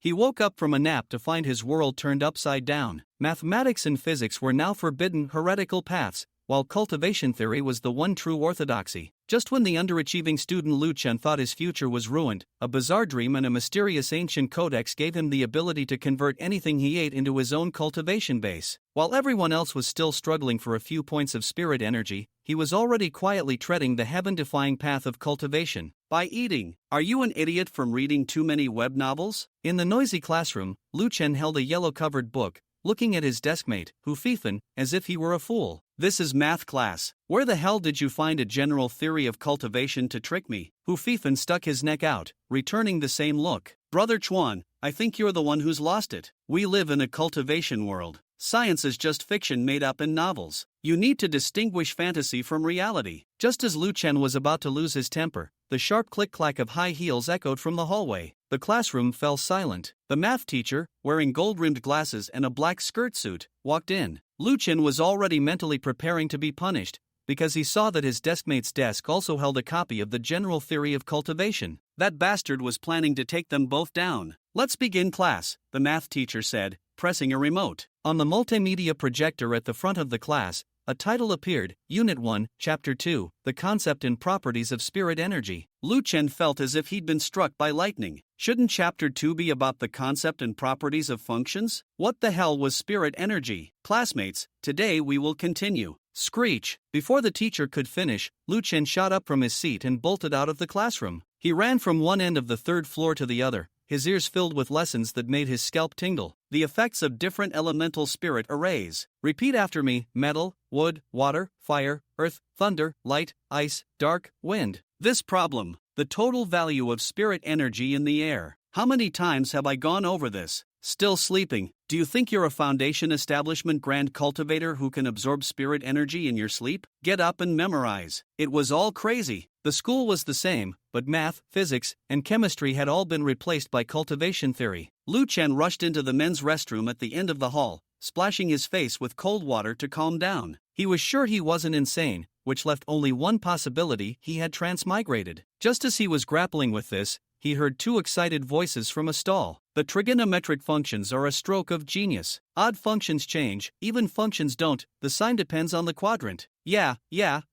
He woke up from a nap to find his world turned upside down. Mathematics and physics were now forbidden heretical paths, while cultivation theory was the one true orthodoxy. Just when the underachieving student Lu Chen thought his future was ruined, a bizarre dream and a mysterious ancient codex gave him the ability to convert anything he ate into his own cultivation base. While everyone else was still struggling for a few points of spirit energy, he was already quietly treading the heaven-defying path of cultivation. By eating. Are you an idiot from reading too many web novels? In the noisy classroom, Lu Chen held a yellow-covered book, looking at his deskmate, Hu Fifan, as if he were a fool. This is math class. Where the hell did you find a general theory of cultivation to trick me? Hu Fifan stuck his neck out, returning the same look. Brother Chuan, I think you're the one who's lost it. We live in a cultivation world. Science is just fiction made up in novels. You need to distinguish fantasy from reality. Just as Lu Chen was about to lose his temper, the sharp click-clack of high heels echoed from the hallway. The classroom fell silent. The math teacher, wearing gold-rimmed glasses and a black skirt suit, walked in. Lu Chen was already mentally preparing to be punished, because he saw that his deskmate's desk also held a copy of the general theory of cultivation. That bastard was planning to take them both down. Let's begin class, the math teacher said, pressing a remote. On the multimedia projector at the front of the class, a title appeared, Unit 1, Chapter 2, The Concept and Properties of Spirit Energy. Lu Chen felt as if he'd been struck by lightning. Shouldn't Chapter 2 be about the concept and properties of functions? What the hell was spirit energy? Classmates, today we will continue. Screech! Before the teacher could finish, Lu Chen shot up from his seat and bolted out of the classroom. He ran from one end of the third floor to the other, his ears filled with lessons that made his scalp tingle. The effects of different elemental spirit arrays. Repeat after me: metal, wood, water, fire, earth, thunder, light, ice, dark, wind. This problem, the total value of spirit energy in the air. How many times have I gone over this? Still sleeping? Do you think you're a foundation establishment grand cultivator who can absorb spirit energy in your sleep? Get up and memorize. It was all crazy. The school was the same, but math, physics, and chemistry had all been replaced by cultivation theory. Lu Chen rushed into the men's restroom at the end of the hall, splashing his face with cold water to calm down. He was sure he wasn't insane, which left only one possibility: he had transmigrated. Just as he was grappling with this, he heard two excited voices from a stall. The trigonometric functions are a stroke of genius. Odd functions change, even functions don't, the sign depends on the quadrant. Yeah,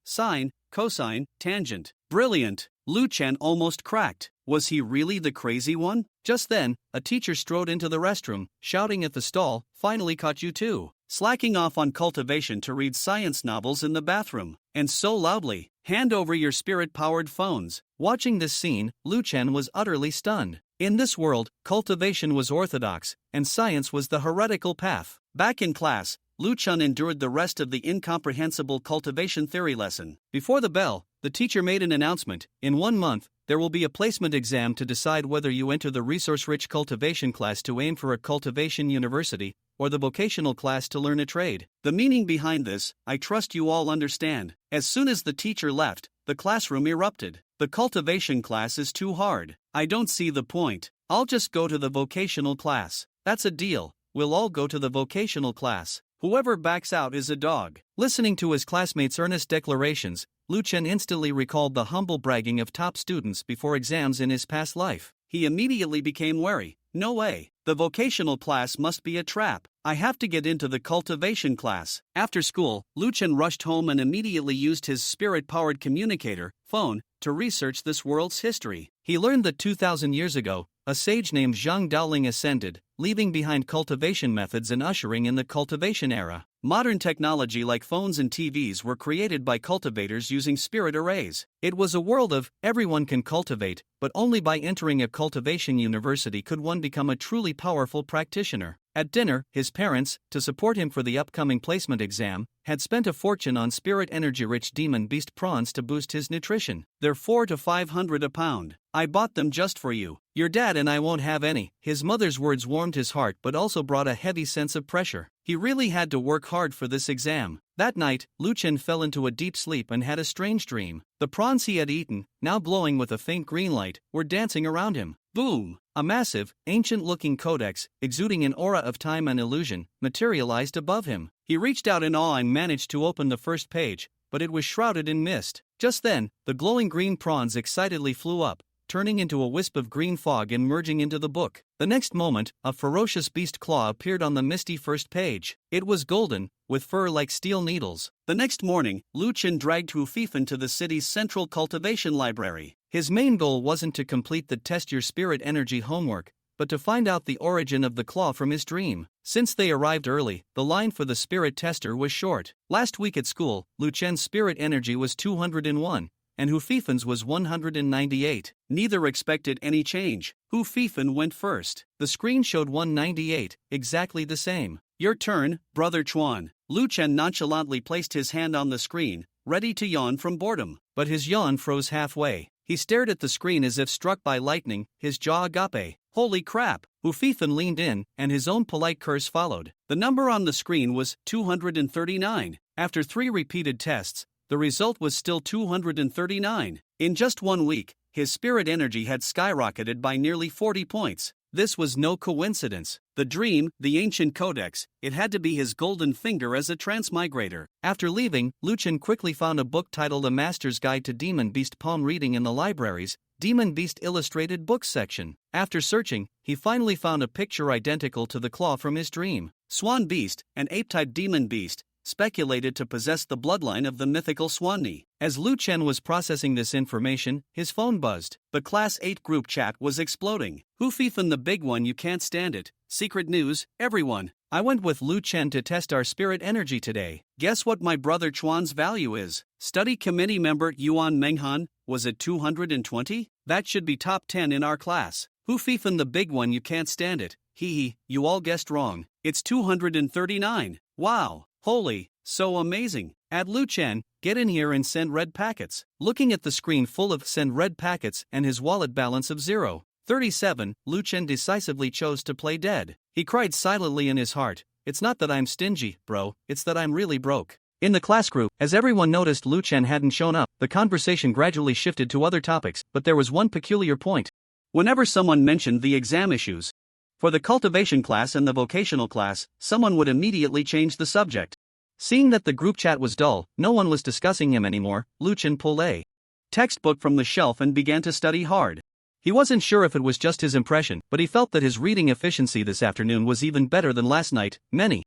sine, cosine, tangent. Brilliant. Lu Chen almost cracked. Was he really the crazy one? Just then, a teacher strode into the restroom, shouting at the stall, "Finally caught you too. Slacking off on cultivation to read science novels in the bathroom. And so loudly. Hand over your spirit-powered phones." Watching this scene, Lu Chen was utterly stunned. In this world, cultivation was orthodox, and science was the heretical path. Back in class, Lu Chen endured the rest of the incomprehensible cultivation theory lesson. Before the bell, the teacher made an announcement: in 1 month, there will be a placement exam to decide whether you enter the resource-rich cultivation class to aim for a cultivation university, or the vocational class to learn a trade. The meaning behind this, I trust you all understand. As soon as the teacher left, the classroom erupted. The cultivation class is too hard. I don't see the point. I'll just go to the vocational class. That's a deal. We'll all go to the vocational class. Whoever backs out is a dog. Listening to his classmates' earnest declarations, Lu Chen instantly recalled the humble bragging of top students before exams in his past life. He immediately became wary. No way. The vocational class must be a trap. I have to get into the cultivation class. After school, Lu Chen rushed home and immediately used his spirit-powered communicator, phone, to research this world's history. He learned that 2,000 years ago, a sage named Zhang Daoling ascended, leaving behind cultivation methods and ushering in the cultivation era. Modern technology like phones and TVs were created by cultivators using spirit arrays. It was a world of, everyone can cultivate, but only by entering a cultivation university could one become a truly powerful practitioner. At dinner, his parents, to support him for the upcoming placement exam, had spent a fortune on spirit energy-rich demon beast prawns to boost his nutrition. They're 400 to 500 a pound. I bought them just for you. Your dad and I won't have any. His mother's words warmed his heart but also brought a heavy sense of pressure. He really had to work hard for this exam. That night, Lu Chen fell into a deep sleep and had a strange dream. The prawns he had eaten, now glowing with a faint green light, were dancing around him. Boom! A massive, ancient-looking codex, exuding an aura of time and illusion, materialized above him. He reached out in awe and managed to open the first page, but it was shrouded in mist. Just then, the glowing green prawns excitedly flew up, turning into a wisp of green fog and merging into the book. The next moment, a ferocious beast claw appeared on the misty first page. It was golden, with fur like steel needles. The next morning, Lu Chen dragged Hu Fifan to the city's central cultivation library. His main goal wasn't to complete the test your spirit energy homework, but to find out the origin of the claw from his dream. Since they arrived early, the line for the spirit tester was short. Last week at school, Lu Chen's spirit energy was 201, and Hu Fifan's was 198. Neither expected any change. Hu Fifan went first. The screen showed 198, exactly the same. Your turn, Brother Chuan. Lu Chen nonchalantly placed his hand on the screen, ready to yawn from boredom. But his yawn froze halfway. He stared at the screen as if struck by lightning, his jaw agape. Holy crap! Hu Fifan leaned in, and his own polite curse followed. The number on the screen was 239. After 3 repeated tests, the result was still 239. In just 1 week, his spirit energy had skyrocketed by nearly 40 points. This was no coincidence. The dream, the ancient codex, it had to be his golden finger as a transmigrator. After leaving, Lu Chen quickly found a book titled A Master's Guide to Demon Beast Palm Reading in the library's Demon Beast Illustrated Books section. After searching, he finally found a picture identical to the claw from his dream. Swan Beast, an ape-type demon beast, speculated to possess the bloodline of the mythical Swanni. As Lu Chen was processing this information, his phone buzzed. The Class 8 group chat was exploding. Hu Fifan the big one, you can't stand it. Secret news, everyone. I went with Lu Chen to test our spirit energy today. Guess what my brother Chuan's value is? Study committee member Yuan Menghan, was it 220? That should be top 10 in our class. Hu Fifan the big one, you can't stand it. Hee, you all guessed wrong. It's 239. Wow. Holy, so amazing. Add Lu Chen, get in here and send red packets. Looking at the screen full of send red packets and his wallet balance of 0.37, Lu Chen decisively chose to play dead. He cried silently in his heart, it's not that I'm stingy, bro, it's that I'm really broke. In the class group, as everyone noticed Lu Chen hadn't shown up, the conversation gradually shifted to other topics, but there was one peculiar point. Whenever someone mentioned the exam issues for the cultivation class and the vocational class, someone would immediately change the subject. Seeing that the group chat was dull, no one was discussing him anymore, Lu Chen pulled a textbook from the shelf and began to study hard. He wasn't sure if it was just his impression, but he felt that his reading efficiency this afternoon was even better than last night. Many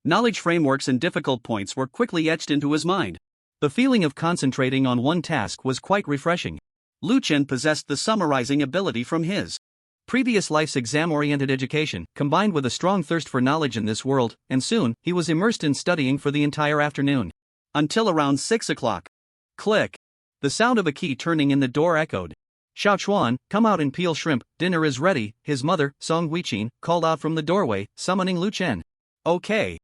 knowledge frameworks and difficult points were quickly etched into his mind. The feeling of concentrating on one task was quite refreshing. Lu Chen possessed the summarizing ability from his previous life's exam-oriented education, combined with a strong thirst for knowledge in this world, and soon, he was immersed in studying for the entire afternoon. Until around 6 o'clock. Click. The sound of a key turning in the door echoed. Xiao Chuan, come out and peel shrimp, dinner is ready, his mother, Song Huiqin, called out from the doorway, summoning Lu Chen. Okay.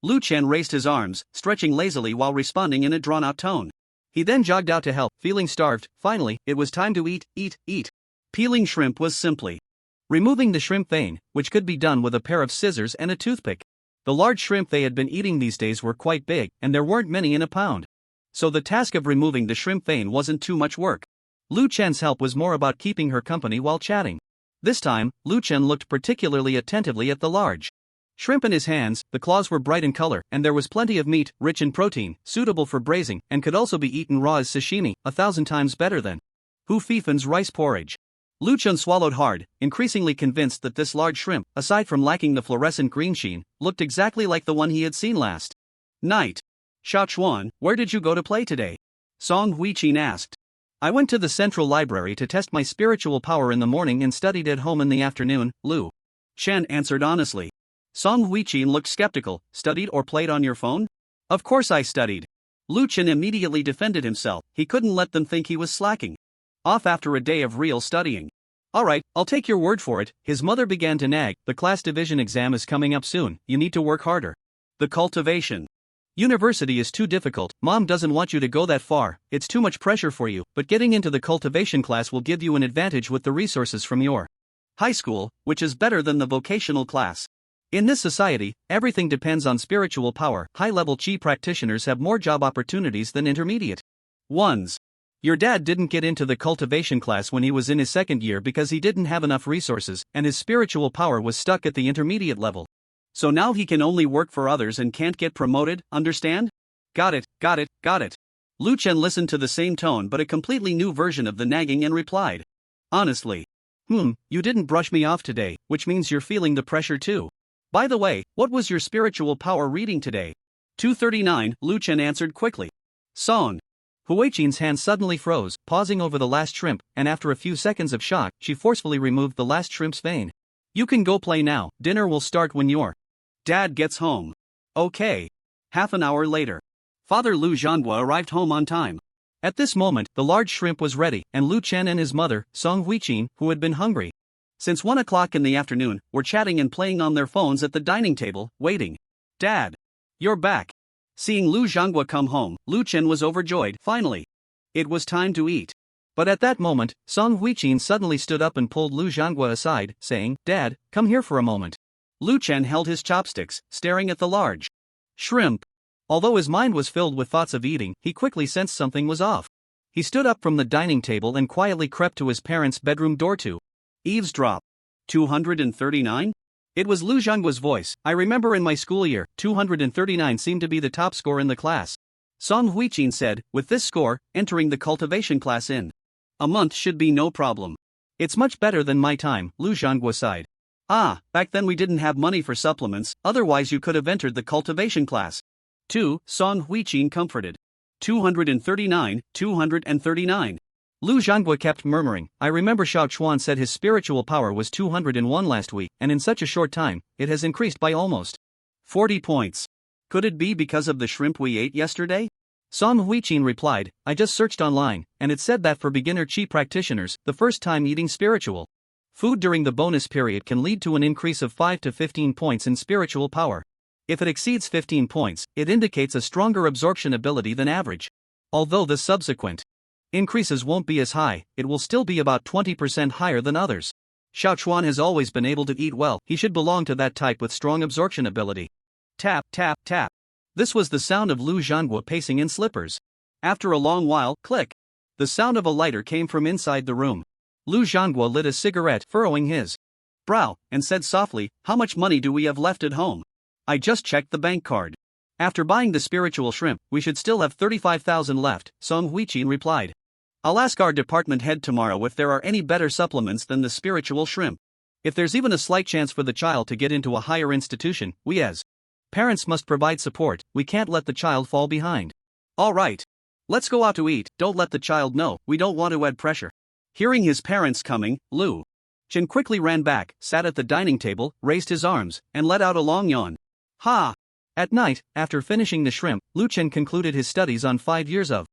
Lu Chen raised his arms, stretching lazily while responding in a drawn-out tone. He then jogged out to help, feeling starved. Finally, it was time to eat. Peeling shrimp was simply removing the shrimp vein, which could be done with a pair of scissors and a toothpick. The large shrimp they had been eating these days were quite big, and there weren't many in a pound. So the task of removing the shrimp vein wasn't too much work. Lu Chen's help was more about keeping her company while chatting. This time, Lu Chen looked particularly attentively at the large shrimp in his hands. The claws were bright in color, and there was plenty of meat, rich in protein, suitable for braising, and could also be eaten raw as sashimi, 1,000 times better than Hu Fifan's rice porridge. Lu Chen swallowed hard, increasingly convinced that this large shrimp, aside from lacking the fluorescent green sheen, looked exactly like the one he had seen last night. Xiao Chuan, where did you go to play today? Song Huiqin asked. I went to the central library to test my spiritual power in the morning and studied at home in the afternoon, Lu Chen answered honestly. Song Huiqin looked skeptical. Studied or played on your phone? Of course I studied. Lu Chen immediately defended himself. He couldn't let them think he was slacking off after a day of real studying. Alright, I'll take your word for it, his mother began to nag. The class division exam is coming up soon, you need to work harder. The cultivation university is too difficult, mom doesn't want you to go that far, it's too much pressure for you, but getting into the cultivation class will give you an advantage with the resources from your high school, which is better than the vocational class. In this society, everything depends on spiritual power. High-level chi practitioners have more job opportunities than intermediate ones. Your dad didn't get into the cultivation class when he was in his second year because he didn't have enough resources, and his spiritual power was stuck at the intermediate level. So now he can only work for others and can't get promoted, understand? Got it. Lu Chen listened to the same tone but a completely new version of the nagging and replied. Honestly. You didn't brush me off today, which means you're feeling the pressure too. By the way, what was your spiritual power reading today? 239, Lu Chen answered quickly. Song. Huichin's hand suddenly froze, pausing over the last shrimp, and after a few seconds of shock, she forcefully removed the last shrimp's vein. You can go play now, dinner will start when your dad gets home. Okay. Half an hour later. Father Lu Zhanghua arrived home on time. At this moment, the large shrimp was ready, and Lu Chen and his mother, Song Huichin, who had been hungry since 1 o'clock in the afternoon, were chatting and playing on their phones at the dining table, waiting. Dad. You're back. Seeing Lu Zhanghua come home, Lu Chen was overjoyed. Finally. It was time to eat. But at that moment, Song Huichin suddenly stood up and pulled Lu Zhanghua aside, saying, Dad, come here for a moment. Lu Chen held his chopsticks, staring at the large shrimp. Although his mind was filled with thoughts of eating, he quickly sensed something was off. He stood up from the dining table and quietly crept to his parents' bedroom door to eavesdrop. 239? It was Lu Zhanggua's voice. I remember in my school year, 239 seemed to be the top score in the class. Song Huichin said, with this score, entering the cultivation class in a month should be no problem. It's much better than my time, Lu Zhanghua sighed. Back then we didn't have money for supplements, otherwise you could have entered the cultivation class. 2. Song Huichin comforted. 239, 239. Lu Zhanghua kept murmuring, I remember Xiao Chuan said his spiritual power was 201 last week, and in such a short time, it has increased by almost 40 points. Could it be because of the shrimp we ate yesterday? Song Huichin replied, I just searched online, and it said that for beginner chi practitioners, the first time eating spiritual food during the bonus period can lead to an increase of 5 to 15 points in spiritual power. If it exceeds 15 points, it indicates a stronger absorption ability than average. Although the subsequent increases won't be as high, it will still be about 20% higher than others. Xiao Chuan has always been able to eat well, he should belong to that type with strong absorption ability. Tap, tap, tap. This was the sound of Lu Zhanghua pacing in slippers. After a long while, click. The sound of a lighter came from inside the room. Lu Zhanghua lit a cigarette, furrowing his brow, and said softly, How much money do we have left at home? I just checked the bank card. After buying the spiritual shrimp, we should still have 35,000 left, Song Huichin replied. I'll ask our department head tomorrow if there are any better supplements than the spiritual shrimp. If there's even a slight chance for the child to get into a higher institution, we as parents must provide support, we can't let the child fall behind. All right. Let's go out to eat, don't let the child know, we don't want to add pressure. Hearing his parents coming, Lu Chen quickly ran back, sat at the dining table, raised his arms, and let out a long yawn. Ha! At night, after finishing the shrimp, Lu Chen concluded his studies on 5 years of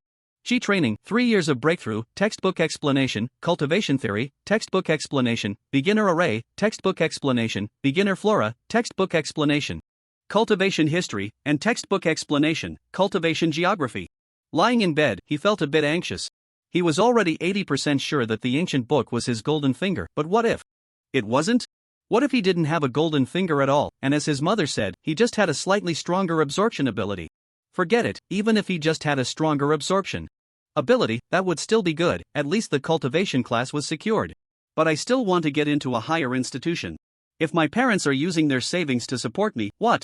Qi training, 3 years of breakthrough, textbook explanation, cultivation theory, textbook explanation, beginner array, textbook explanation, beginner flora, textbook explanation, cultivation history, and textbook explanation, cultivation geography. Lying in bed, he felt a bit anxious. He was already 80% sure that the ancient book was his golden finger, but what if it wasn't? What if he didn't have a golden finger at all, and as his mother said, he just had a slightly stronger absorption ability? Forget it, even if he just had a stronger absorption ability, that would still be good, at least the cultivation class was secured. But I still want to get into a higher institution. If my parents are using their savings to support me, what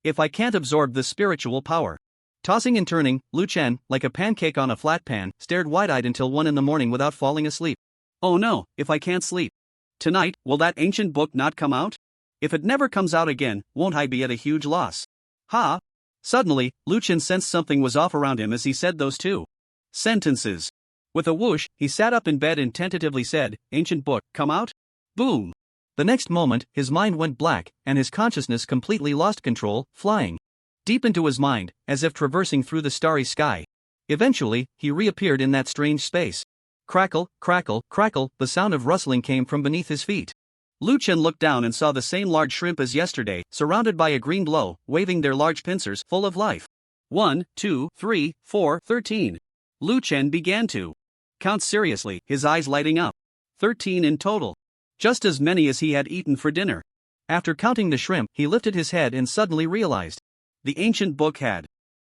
if I can't absorb the spiritual power? Tossing and turning, Lu Chen, like a pancake on a flat pan, stared wide-eyed until 1 in the morning without falling asleep. Oh no, if I can't sleep tonight, will that ancient book not come out? If it never comes out again, won't I be at a huge loss? Ha! Suddenly, Lu Chen sensed something was off around him as he said those two sentences. With a whoosh, he sat up in bed and tentatively said, Ancient book, come out? Boom! The next moment, his mind went black, and his consciousness completely lost control, flying deep into his mind, as if traversing through the starry sky. Eventually, he reappeared in that strange space. Crackle, crackle, crackle, the sound of rustling came from beneath his feet. Lu Chen looked down and saw the same large shrimp as yesterday, surrounded by a green glow, waving their large pincers full of life. 1, 2, 3, 4, 13. Lu Chen began to count seriously, his eyes lighting up. 13 in total. Just as many as he had eaten for dinner. After counting the shrimp, he lifted his head and suddenly realized the ancient book had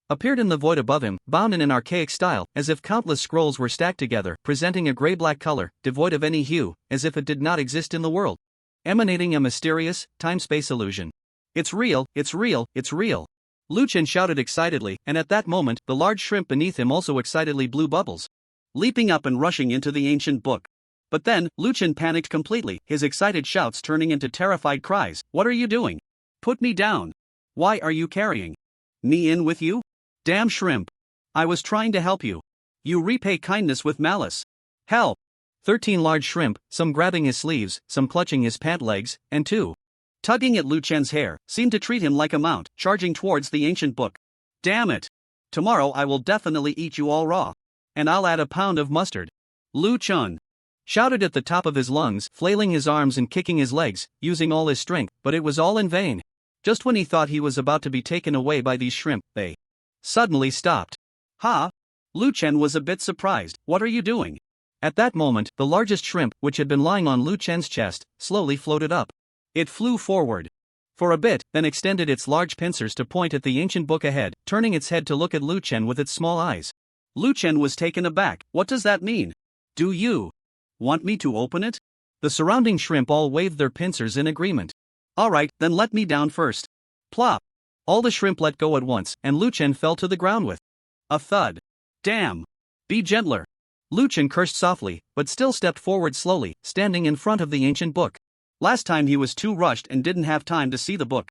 appeared in the void above him, bound in an archaic style, as if countless scrolls were stacked together, presenting a gray-black color, devoid of any hue, as if it did not exist in the world. Emanating a mysterious, time-space illusion. It's real, it's real, it's real. Lu Chen shouted excitedly, and at that moment, the large shrimp beneath him also excitedly blew bubbles, leaping up and rushing into the ancient book. But then, Lu Chen panicked completely, his excited shouts turning into terrified cries. What are you doing? Put me down. Why are you carrying me in with you? Damn shrimp. I was trying to help you. You repay kindness with malice. Help! 13 large shrimp, some grabbing his sleeves, some clutching his pant legs, and 2 tugging at Lu Chen's hair, seemed to treat him like a mount, charging towards the ancient book. Damn it! Tomorrow I will definitely eat you all raw. And I'll add a pound of mustard. Lu Chen shouted at the top of his lungs, flailing his arms and kicking his legs, using all his strength, but it was all in vain. Just when he thought he was about to be taken away by these shrimp, they suddenly stopped. Ha! Lu Chen was a bit surprised. What are you doing? At that moment, the largest shrimp, which had been lying on Lu Chen's chest, slowly floated up. It flew forward for a bit, then extended its large pincers to point at the ancient book ahead, turning its head to look at Lu Chen with its small eyes. Lu Chen was taken aback. What does that mean? Do you want me to open it? The surrounding shrimp all waved their pincers in agreement. Alright, then let me down first. Plop! All the shrimp let go at once, and Lu Chen fell to the ground with a thud. Damn! Be gentler. Lu Chen cursed softly, but still stepped forward slowly, standing in front of the ancient book. Last time he was too rushed and didn't have time to see the book.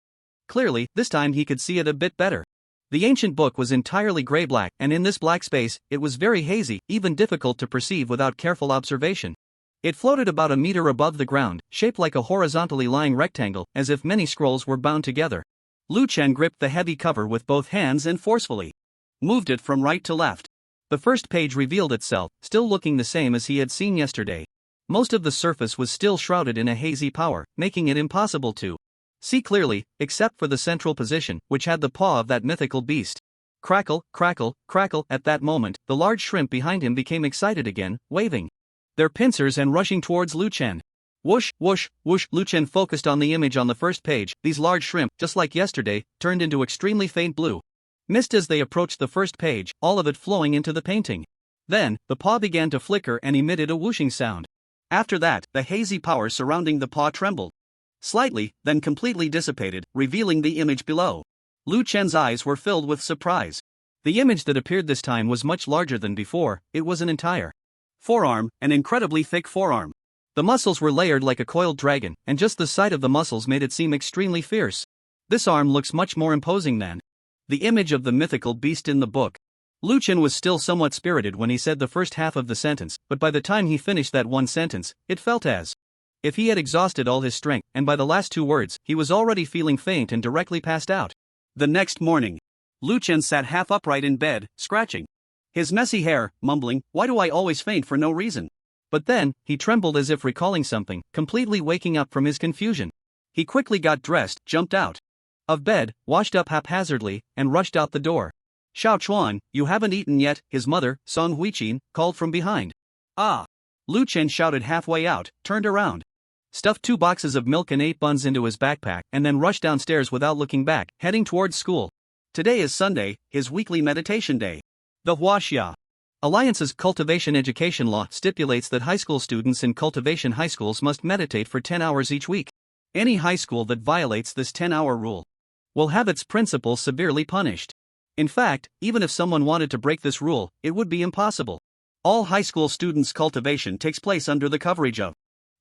Clearly, this time he could see it a bit better. The ancient book was entirely gray-black, and in this black space, it was very hazy, even difficult to perceive without careful observation. It floated about a meter above the ground, shaped like a horizontally lying rectangle, as if many scrolls were bound together. Lu Chen gripped the heavy cover with both hands and forcefully moved it from right to left. The first page revealed itself, still looking the same as he had seen yesterday. Most of the surface was still shrouded in a hazy power, making it impossible to see clearly, except for the central position, which had the paw of that mythical beast. Crackle, crackle, crackle. At that moment, the large shrimp behind him became excited again, waving their pincers and rushing towards Lu Chen. Whoosh, whoosh, whoosh. Lu Chen focused on the image on the first page. These large shrimp, just like yesterday, turned into extremely faint blue mist as they approached the first page, all of it flowing into the painting. Then, the paw began to flicker and emitted a whooshing sound. After that, the hazy power surrounding the paw trembled slightly, then completely dissipated, revealing the image below. Lu Chen's eyes were filled with surprise. The image that appeared this time was much larger than before. It was an entire forearm, an incredibly thick forearm. The muscles were layered like a coiled dragon, and just the sight of the muscles made it seem extremely fierce. This arm looks much more imposing than the image of the mythical beast in the book. Lu Chen was still somewhat spirited when he said the first half of the sentence, but by the time he finished that one sentence, it felt as if he had exhausted all his strength, and by the last 2 words, he was already feeling faint and directly passed out. The next morning, Lu Chen sat half upright in bed, scratching his messy hair, mumbling, "Why do I always faint for no reason?" But then, he trembled as if recalling something, completely waking up from his confusion. He quickly got dressed, jumped out of bed, washed up haphazardly, and rushed out the door. "Xiao Chuan, you haven't eaten yet," his mother, Song Huiqin, called from behind. "Ah!" Lu Chen shouted halfway out, turned around, stuffed 2 boxes of milk and 8 buns into his backpack, and then rushed downstairs without looking back, heading towards school. Today is Sunday, his weekly meditation day. The Huaxia Alliance's cultivation education law stipulates that high school students in cultivation high schools must meditate for 10 hours each week. Any high school that violates this 10-hour rule will have its principal severely punished. In fact, even if someone wanted to break this rule, it would be impossible. All high school students' cultivation takes place under the coverage of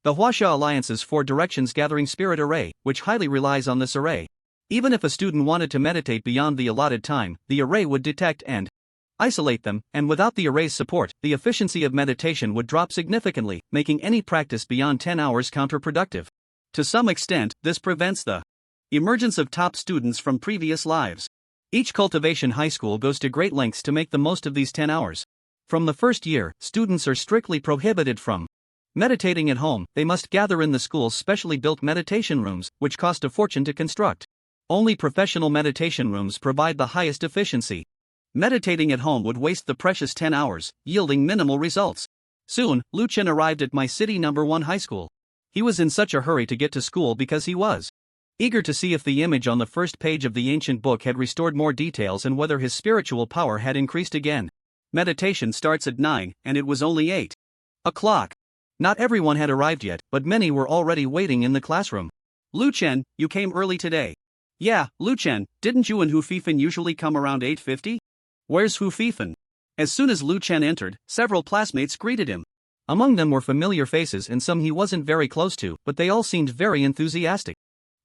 the Huaxia Alliance's 4 Directions Gathering Spirit Array, which highly relies on this array. Even if a student wanted to meditate beyond the allotted time, the array would detect and isolate them, and without the array's support, the efficiency of meditation would drop significantly, making any practice beyond 10 hours counterproductive. To some extent, this prevents the emergence of top students from previous lives. Each cultivation high school goes to great lengths to make the most of these 10 hours. From the first year, students are strictly prohibited from meditating at home. They must gather in the school's specially built meditation rooms, which cost a fortune to construct. Only professional meditation rooms provide the highest efficiency. Meditating at home would waste the precious 10 hours, yielding minimal results. Soon, Lu Chen arrived at my city number 1 high school. He was in such a hurry to get to school because he was eager to see if the image on the first page of the ancient book had restored more details and whether his spiritual power had increased again. Meditation starts at 9, and it was only 8 o'clock. Not everyone had arrived yet, but many were already waiting in the classroom. "Lu Chen, you came early today." "Yeah, Lu Chen, didn't you and Hu Fifan usually come around 8:50? Where's Hu Fifan?" As soon as Lu Chen entered, several classmates greeted him. Among them were familiar faces and some he wasn't very close to, but they all seemed very enthusiastic.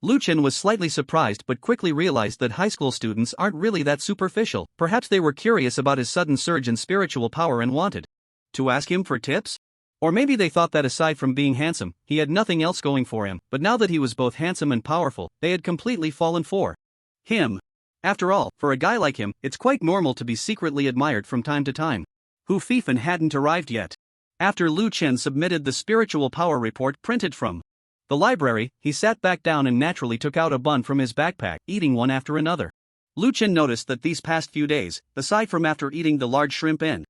Lu Chen was slightly surprised but quickly realized that high school students aren't really that superficial. Perhaps they were curious about his sudden surge in spiritual power and wanted to ask him for tips? Or maybe they thought that aside from being handsome, he had nothing else going for him, but now that he was both handsome and powerful, they had completely fallen for him. After all, for a guy like him, it's quite normal to be secretly admired from time to time. Hu Fifan hadn't arrived yet. After Lu Chen submitted the spiritual power report printed from the library, he sat back down and naturally took out a bun from his backpack, eating one after another. Lu Chen noticed that these past few days, aside from after eating the large shrimp in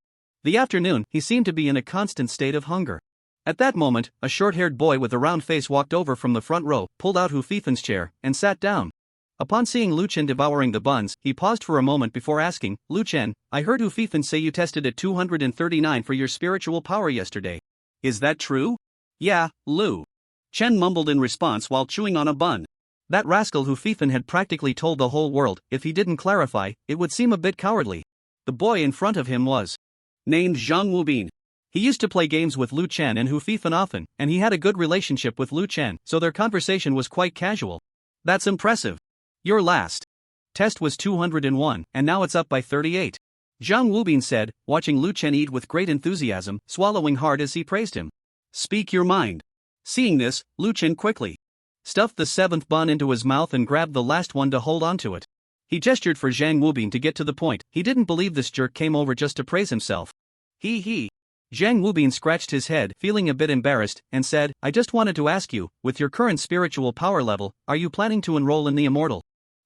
the afternoon, he seemed to be in a constant state of hunger. At that moment, a short-haired boy with a round face walked over from the front row, pulled out Hu Fifan's chair, and sat down. Upon seeing Lu Chen devouring the buns, he paused for a moment before asking, "Lu Chen, I heard Hu Fifan say you tested at 239 for your spiritual power yesterday. Is that true?" "Yeah, Lu." Chen mumbled in response while chewing on a bun. That rascal Hu Fifan had practically told the whole world. If he didn't clarify, it would seem a bit cowardly. The boy in front of him was named Zhang Wubin. He used to play games with Lu Chen and Hu Fifan often, and he had a good relationship with Lu Chen, so their conversation was quite casual. "That's impressive. Your last test was 201, and now it's up by 38. Zhang Wubin said, watching Lu Chen eat with great enthusiasm, swallowing hard as he praised him. "Speak your mind." Seeing this, Lu Chen quickly stuffed the seventh bun into his mouth and grabbed the last one to hold onto it. He gestured for Zhang Wubin to get to the point. He didn't believe this jerk came over just to praise himself. He. Zhang Wubin scratched his head, feeling a bit embarrassed, and said, "I just wanted to ask you, with your current spiritual power level, are you planning to enroll in the immortal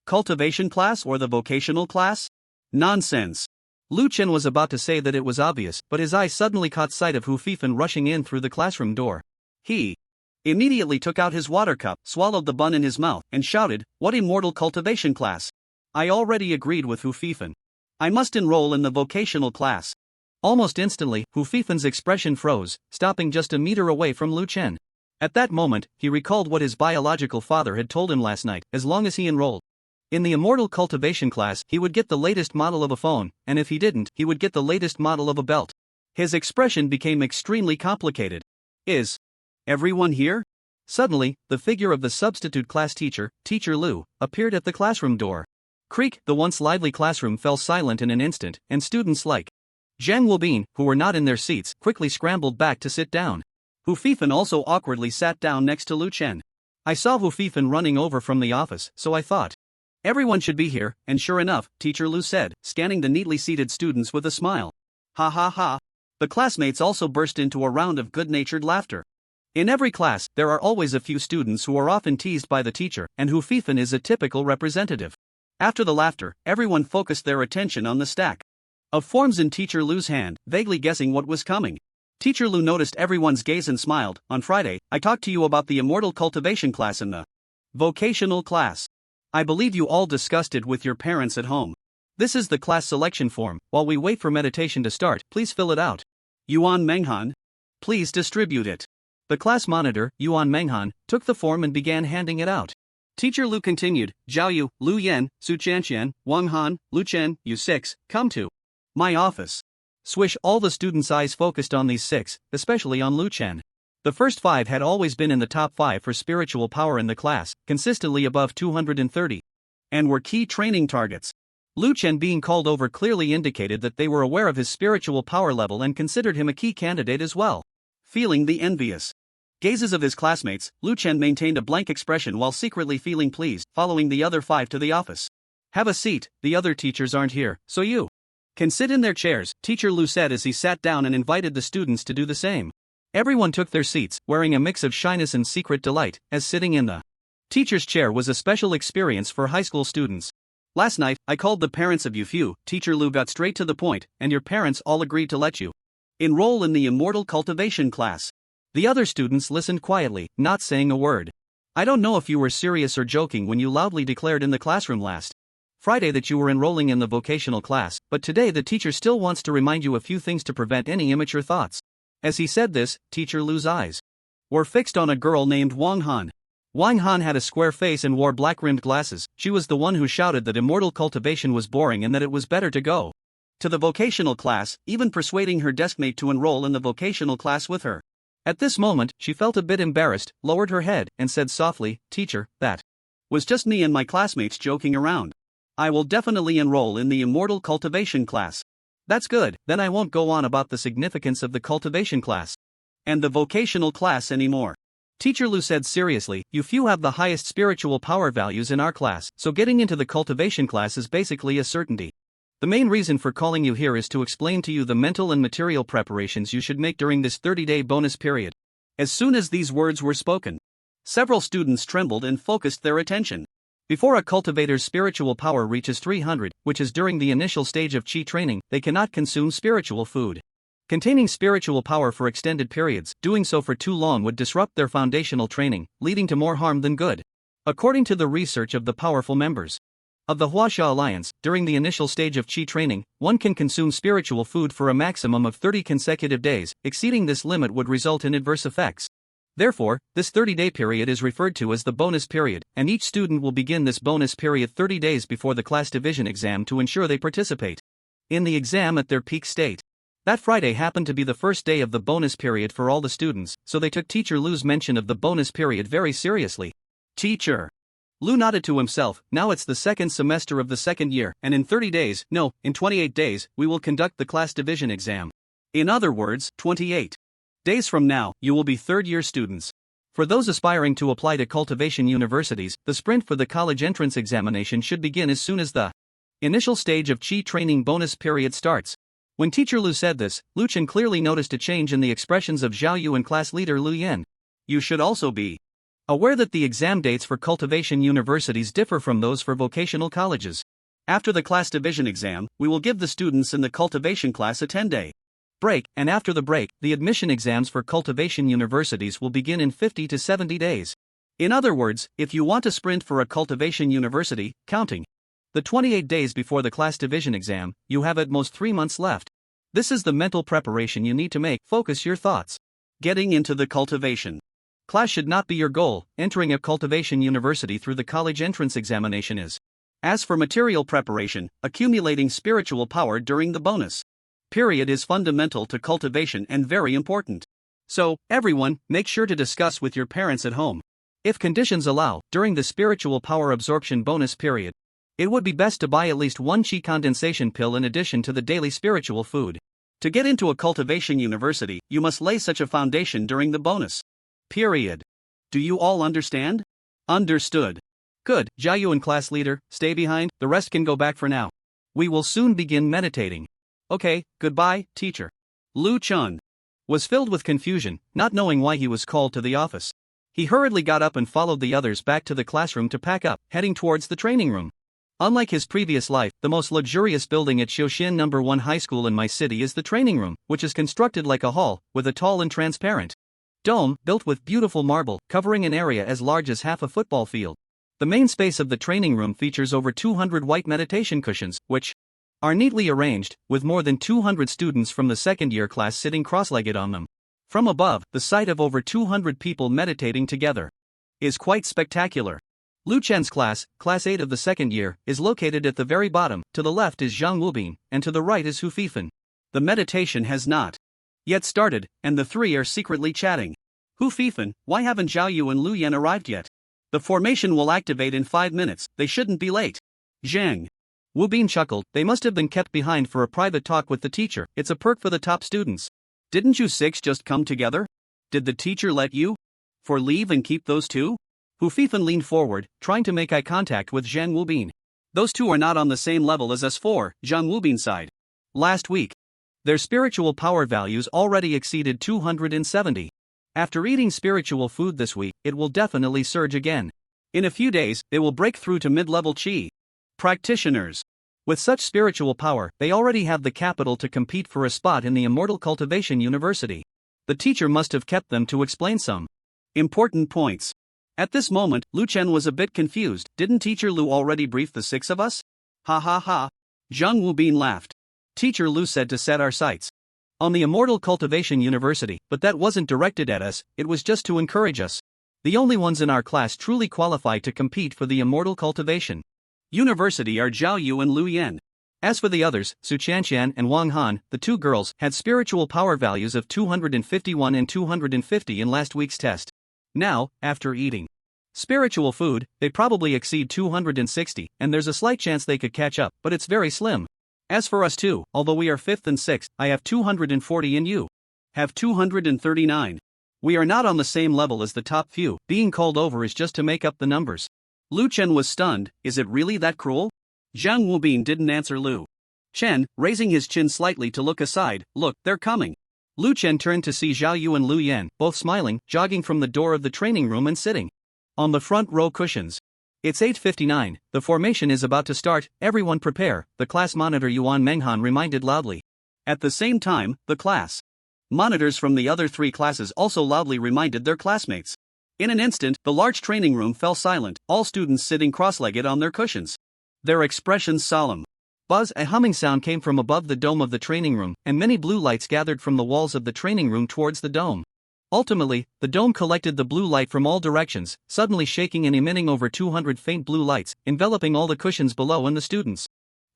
cultivation class or the vocational class?" "Nonsense." Lu Chen was about to say that it was obvious, but his eyes suddenly caught sight of Hu Fifan rushing in through the classroom door. He immediately took out his water cup, swallowed the bun in his mouth, and shouted, "What immortal cultivation class? I already agreed with Hu Fifan. I must enroll in the vocational class." Almost instantly, Hu Fifan's expression froze, stopping just a meter away from Lu Chen. At that moment, he recalled what his biological father had told him last night. As long as he enrolled in the immortal cultivation class, he would get the latest model of a phone, and if he didn't, he would get the latest model of a belt. His expression became extremely complicated. "Is everyone here?" Suddenly, the figure of the substitute class teacher, Teacher Lu, appeared at the classroom door. Creak! The once lively classroom fell silent in an instant, and students like Zhang Wubin, who were not in their seats, quickly scrambled back to sit down. Hu Fifan also awkwardly sat down next to Lu Chen. "I saw Hu Fifan running over from the office, so I thought everyone should be here," and sure enough, Teacher Lu said, scanning the neatly seated students with a smile. "Ha ha ha." The classmates also burst into a round of good-natured laughter. In every class, there are always a few students who are often teased by the teacher, and Hu Fifan is a typical representative. After the laughter, everyone focused their attention on the stack of forms in Teacher Lu's hand, vaguely guessing what was coming. Teacher Lu noticed everyone's gaze and smiled. "On Friday, I talked to you about the immortal cultivation class and the vocational class. I believe you all discussed it with your parents at home. This is the class selection form. While we wait for meditation to start, please fill it out. Yuan Menghan, please distribute it." The class monitor, Yuan Menghan, took the form and began handing it out. Teacher Lu continued, "Zhao Yu, Lu Yan, Su Chanqian, Wang Han, Lu Chen, you six, come to my office." Swish! All the students' eyes focused on these six, especially on Lu Chen. The first five had always been in the top 5 for spiritual power in the class, consistently above 230, and were key training targets. Lu Chen being called over clearly indicated that they were aware of his spiritual power level and considered him a key candidate as well. Feeling the envious gazes of his classmates, Lu Chen maintained a blank expression while secretly feeling pleased, following the other 5 to the office. "Have a seat, the other teachers aren't here, so you can sit in their chairs," Teacher Lu said as he sat down and invited the students to do the same. Everyone took their seats, wearing a mix of shyness and secret delight, as sitting in the teacher's chair was a special experience for high school students. "Last night, I called the parents of you few," Teacher Lu got straight to the point, "and your parents all agreed to let you enroll in the immortal cultivation class." The other students listened quietly, not saying a word. "I don't know if you were serious or joking when you loudly declared in the classroom last Friday that you were enrolling in the vocational class, but today the teacher still wants to remind you a few things to prevent any immature thoughts." As he said this, Teacher Lu's eyes were fixed on a girl named Wang Han. Wang Han had a square face and wore black-rimmed glasses. She was the one who shouted that immortal cultivation was boring and that it was better to go to the vocational class, even persuading her deskmate to enroll in the vocational class with her. At this moment, she felt a bit embarrassed, lowered her head, and said softly, "Teacher, that was just me and my classmates joking around. I will definitely enroll in the immortal cultivation class." "That's good, then I won't go on about the significance of the cultivation class and the vocational class anymore," Teacher Lu said seriously. "You few have the highest spiritual power values in our class, so getting into the cultivation class is basically a certainty. The main reason for calling you here is to explain to you the mental and material preparations you should make during this 30-day bonus period." As soon as these words were spoken, several students trembled and focused their attention. Before a cultivator's spiritual power reaches 300, which is during the initial stage of chi training, they cannot consume spiritual food containing spiritual power for extended periods. Doing so for too long would disrupt their foundational training, leading to more harm than good. According to the research of the powerful members of the Huaxia Alliance, during the initial stage of chi training, one can consume spiritual food for a maximum of 30 consecutive days. Exceeding this limit would result in adverse effects. Therefore, this 30-day period is referred to as the bonus period, and each student will begin this bonus period 30 days before the class division exam to ensure they participate in the exam at their peak state. That Friday happened to be the first day of the bonus period for all the students, so they took Teacher Lu's mention of the bonus period very seriously. Teacher Lu nodded to himself. "Now it's the second semester of the second year, and in 30 days, no, in 28 days, we will conduct the class division exam. In other words, 28 days from now, you will be third-year students. For those aspiring to apply to cultivation universities, the sprint for the college entrance examination should begin as soon as the initial stage of chi training bonus period starts." When Teacher Lu said this, Lu Chen clearly noticed a change in the expressions of Zhao Yu and class leader Lu Yan. You should also be aware that the exam dates for cultivation universities differ from those for vocational colleges. After the class division exam, we will give the students in the cultivation class a 10-day break, and after the break, the admission exams for cultivation universities will begin in 50 to 70 days. In other words, if you want to sprint for a cultivation university, counting the 28 days before the class division exam, you have at most 3 months left. This is the mental preparation you need to make. Focus your thoughts. Getting into the cultivation class should not be your goal. Entering a cultivation university through the college entrance examination is. As for material preparation, accumulating spiritual power during the bonus period is fundamental to cultivation and very important. So, everyone, make sure to discuss with your parents at home. If conditions allow, during the spiritual power absorption bonus period, it would be best to buy at least one chi condensation pill in addition to the daily spiritual food. To get into a cultivation university, you must lay such a foundation during the bonus period. Do you all understand? Understood. Good. Zhao Yu and class leader, stay behind, the rest can go back for now. We will soon begin meditating. Okay, goodbye, teacher. Lu Chun was filled with confusion, not knowing why he was called to the office. He hurriedly got up and followed the others back to the classroom to pack up, heading towards the training room. Unlike his previous life, the most luxurious building at Xiaoxian No. 1 High School in my city is the training room, which is constructed like a hall, with a tall and transparent dome, built with beautiful marble, covering an area as large as half a football field. The main space of the training room features over 200 white meditation cushions, which are neatly arranged, with more than 200 students from the second-year class sitting cross-legged on them. From above, the sight of over 200 people meditating together is quite spectacular. Lu Chen's class, Class 8 of the second year, is located at the very bottom. To the left is Zhang Wubin, and to the right is Hu Fifan. The meditation has not yet started, and the three are secretly chatting. Hu Fifan, why haven't Zhao Yu and Lu Yan arrived yet? The formation will activate in 5 minutes, they shouldn't be late. Zhang Wubin chuckled, they must have been kept behind for a private talk with the teacher. It's a perk for the top students. Didn't you six just come together? Did the teacher let you for leave and keep those two? Hu Fifan leaned forward, trying to make eye contact with Zhang Wubin. Those two are not on the same level as us four, Zhang Wubin sighed. Last week, their spiritual power values already exceeded 270. After eating spiritual food this week, it will definitely surge again. In a few days, they will break through to mid-level chi practitioners. With such spiritual power, they already have the capital to compete for a spot in the Immortal Cultivation University. The teacher must have kept them to explain some important points. At this moment, Lu Chen was a bit confused. Didn't Teacher Lu already brief the six of us? Ha ha ha. Zhang Wubin laughed. Teacher Lu said to set our sights on the Immortal Cultivation University, but that wasn't directed at us, it was just to encourage us. The only ones in our class truly qualified to compete for the Immortal Cultivation University are Zhao Yu and Lu Yan. As for the others, Su Chanshan and Wang Han, the two girls, had spiritual power values of 251 and 250 in last week's test. Now, after eating spiritual food, they probably exceed 260, and there's a slight chance they could catch up, but it's very slim. As for us too, although we are 5th and 6th, I have 240 and you have 239. We are not on the same level as the top few. Being called over is just to make up the numbers. Lu Chen was stunned. Is it really that cruel? Zhang Wubin didn't answer Lu Chen, raising his chin slightly to look aside. Look, they're coming. Lu Chen turned to see Zhao Yu and Lu Yan, both smiling, jogging from the door of the training room and sitting on the front row cushions. It's 8:59, the formation is about to start, everyone prepare, the class monitor Yuan Menghan reminded loudly. At the same time, the class monitors from the other three classes also loudly reminded their classmates. In an instant, the large training room fell silent, all students sitting cross-legged on their cushions, their expressions solemn. Buzz, a humming sound came from above the dome of the training room, and many blue lights gathered from the walls of the training room towards the dome. Ultimately, the dome collected the blue light from all directions, suddenly shaking and emitting over 200 faint blue lights, enveloping all the cushions below and the students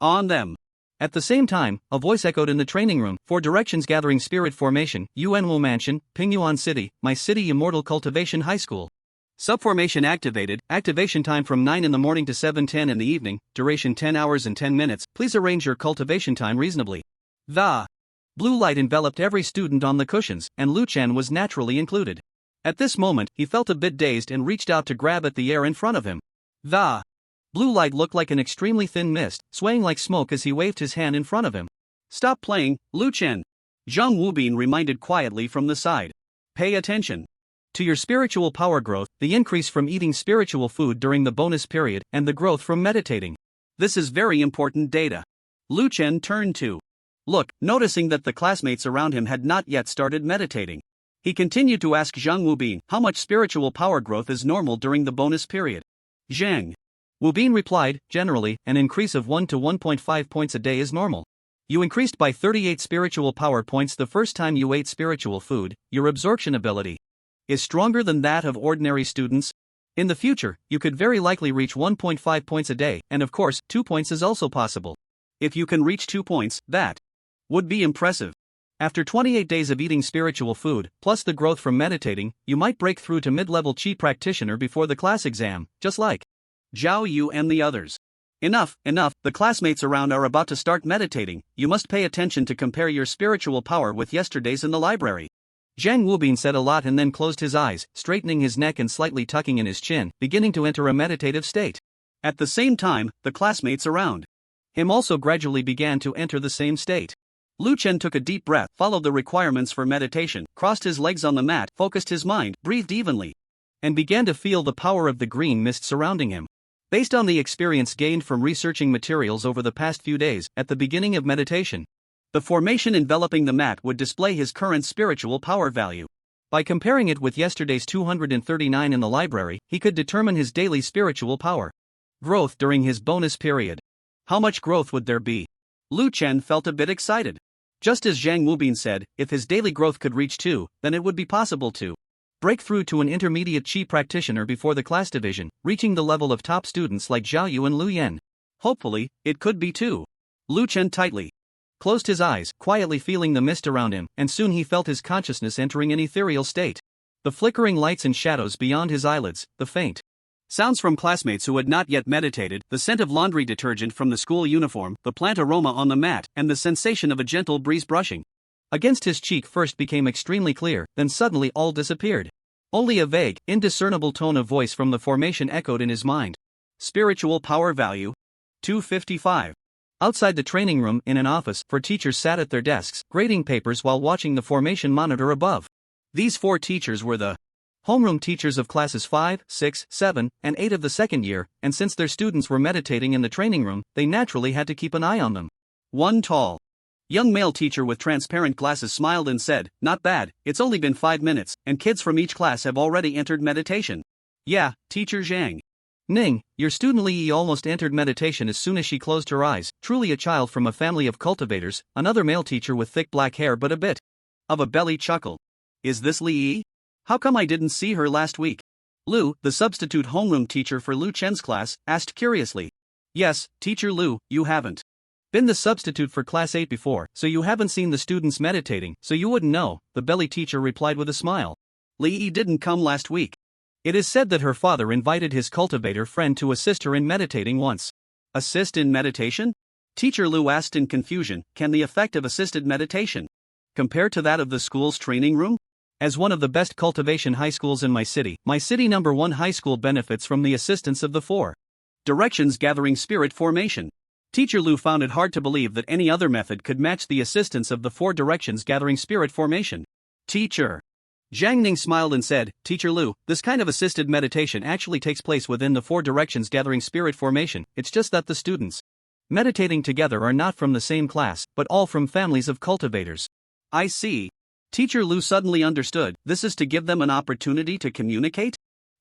on them. At the same time, a voice echoed in the training room, "For directions gathering spirit formation, Yuanwu Mansion, Pingyuan City, my city Immortal Cultivation High School. Subformation activated, activation time from 9 in the morning to 7:10 in the evening, duration 10 hours and 10 minutes, please arrange your cultivation time reasonably." The blue light enveloped every student on the cushions, and Lu Chen was naturally included. At this moment, he felt a bit dazed and reached out to grab at the air in front of him. The blue light looked like an extremely thin mist, swaying like smoke as he waved his hand in front of him. "Stop playing, Lu Chen," Zhang Wubin reminded quietly from the side. "Pay attention to your spiritual power growth, the increase from eating spiritual food during the bonus period, and the growth from meditating. This is very important data." Lu Chen turned to look, noticing that the classmates around him had not yet started meditating. He continued to ask Zhang Wubin how much spiritual power growth is normal during the bonus period. Zhang Wubin replied, "Generally, an increase of 1 to 1.5 points a day is normal. You increased by 38 spiritual power points the first time you ate spiritual food, your absorption ability is stronger than that of ordinary students. In the future, you could very likely reach 1.5 points a day, and of course, 2 points is also possible. If you can reach 2 points, that would be impressive. After 28 days of eating spiritual food, plus the growth from meditating, you might break through to mid-level Qi practitioner before the class exam, just like Zhao Yu and the others." Enough, the classmates around are about to start meditating, you must pay attention to compare your spiritual power with yesterday's in the library. Zhang Wubin said a lot and then closed his eyes, straightening his neck and slightly tucking in his chin, beginning to enter a meditative state. At the same time, the classmates around him also gradually began to enter the same state. Lu Chen took a deep breath, followed the requirements for meditation, crossed his legs on the mat, focused his mind, breathed evenly, and began to feel the power of the green mist surrounding him. Based on the experience gained from researching materials over the past few days, at the beginning of meditation, the formation enveloping the mat would display his current spiritual power value. By comparing it with yesterday's 239 in the library, he could determine his daily spiritual power growth during his bonus period. How much growth would there be? Lu Chen felt a bit excited. Just as Zhang Wubin said, if his daily growth could reach 2, then it would be possible to break through to an intermediate Qi practitioner before the class division, reaching the level of top students like Zhao Yu and Lu Yan. Hopefully, it could be 2. Lu Chen tightly closed his eyes, quietly feeling the mist around him, and soon he felt his consciousness entering an ethereal state. The flickering lights and shadows beyond his eyelids, the faint sounds from classmates who had not yet meditated, the scent of laundry detergent from the school uniform, the plant aroma on the mat, and the sensation of a gentle breeze brushing against his cheek first became extremely clear, then suddenly all disappeared. Only a vague, indiscernible tone of voice from the formation echoed in his mind. Spiritual power value 255. Outside the training room, in an office, 4 teachers sat at their desks, grading papers while watching the formation monitor above. These 4 teachers were the homeroom teachers of classes 5, 6, 7, and 8 of the second year, and since their students were meditating in the training room, they naturally had to keep an eye on them. One tall, young male teacher with transparent glasses smiled and said, "Not bad, it's only been 5 minutes, and kids from each class have already entered meditation." "Yeah, Teacher Zhang." "Ning, your student Li almost entered meditation as soon as she closed her eyes, truly a child from a family of cultivators," another male teacher with thick black hair but a bit of a belly chuckled. "Is this Li? How come I didn't see her last week?" Lu, the substitute homeroom teacher for Lu Chen's class, asked curiously. "Yes, Teacher Lu, you haven't Been the substitute for class 8 before, so you haven't seen the students meditating, so you wouldn't know, the belly teacher replied with a smile. Lee didn't come last week. It is said that her father invited his cultivator friend to assist her in meditating once. Assist in meditation? Teacher Lu asked in confusion, can the effect of assisted meditation compare to that of the school's training room? As one of the best cultivation high schools in my city number 1 high school benefits from the assistance of the 4 directions gathering spirit formation. Teacher Lu found it hard to believe that any other method could match the assistance of the 4 directions gathering spirit formation. Teacher Zhang Ning smiled and said, Teacher Lu, this kind of assisted meditation actually takes place within the 4 directions gathering spirit formation, it's just that the students meditating together are not from the same class, but all from families of cultivators. I see. Teacher Lu suddenly understood, this is to give them an opportunity to communicate?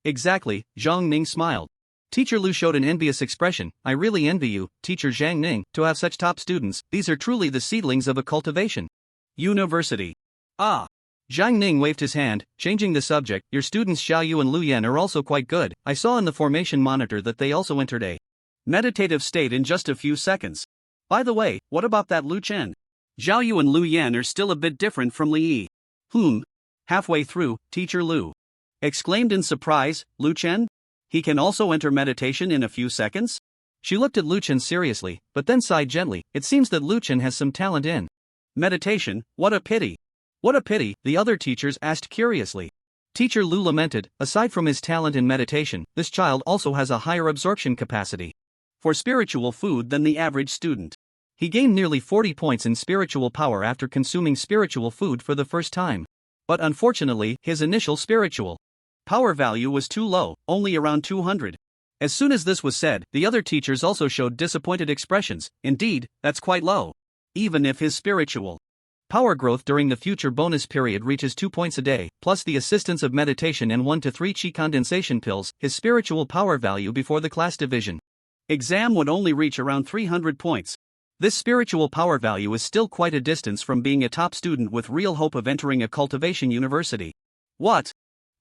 Exactly, Zhang Ning smiled. Teacher Lu showed an envious expression, I really envy you, Teacher Zhang Ning, to have such top students, these are truly the seedlings of a cultivation university. Ah. Zhang Ning waved his hand, changing the subject, your students Xiao Yu and Lu Yan are also quite good, I saw in the formation monitor that they also entered a meditative state in just a few seconds. By the way, what about that Lu Chen? Xiao Yu and Lu Yan are still a bit different from Li Yi. Halfway through, Teacher Lu exclaimed in surprise, Lu Chen? He can also enter meditation in a few seconds? She looked at Lu Chen seriously, but then sighed gently, it seems that Lu Chen has some talent in meditation, what a pity. What a pity, the other teachers asked curiously. Teacher Lu lamented, aside from his talent in meditation, this child also has a higher absorption capacity for spiritual food than the average student. He gained nearly 40 points in spiritual power after consuming spiritual food for the first time. But unfortunately, his initial spiritual power value was too low, only around 200. As soon as this was said, the other teachers also showed disappointed expressions, indeed, that's quite low. Even if his spiritual power growth during the future bonus period reaches 2 points a day, plus the assistance of meditation and 1 to 3 chi condensation pills, his spiritual power value before the class division exam would only reach around 300 points. This spiritual power value is still quite a distance from being a top student with real hope of entering a cultivation university. What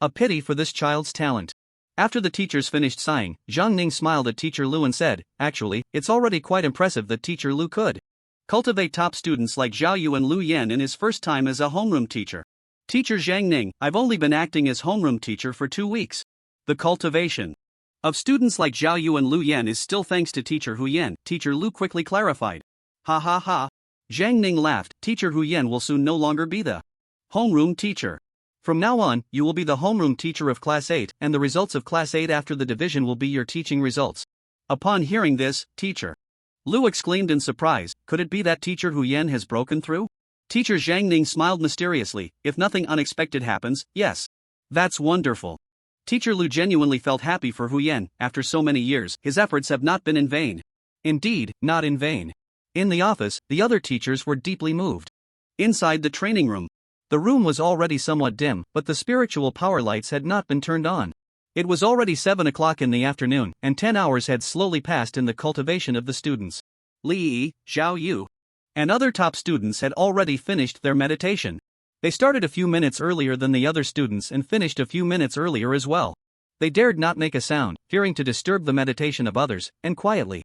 a pity for this child's talent. After the teachers finished sighing, Zhang Ning smiled at Teacher Lu and said, actually, it's already quite impressive that Teacher Lu could cultivate top students like Xiao Yu and Lu Yan in his first time as a homeroom teacher. Teacher Zhang Ning, I've only been acting as homeroom teacher for 2 weeks. The cultivation of students like Xiao Yu and Lu Yan is still thanks to Teacher Hu Yan, Teacher Lu quickly clarified. Ha ha ha. Zhang Ning laughed, Teacher Hu Yan will soon no longer be the homeroom teacher. From now on, you will be the homeroom teacher of Class 8, and the results of Class 8 after the division will be your teaching results. Upon hearing this, Teacher Lu exclaimed in surprise, could it be that Teacher Hu Yan has broken through? Teacher Zhang Ning smiled mysteriously, if nothing unexpected happens, yes. That's wonderful. Teacher Lu genuinely felt happy for Hu Yan, after so many years, his efforts have not been in vain. Indeed, not in vain. In the office, the other teachers were deeply moved. Inside the training room, the room was already somewhat dim, but the spiritual power lights had not been turned on. It was already 7 o'clock in the afternoon, and 10 hours had slowly passed in the cultivation of the students. Li Yi, Xiao Yu, and other top students had already finished their meditation. They started a few minutes earlier than the other students and finished a few minutes earlier as well. They dared not make a sound, fearing to disturb the meditation of others, and quietly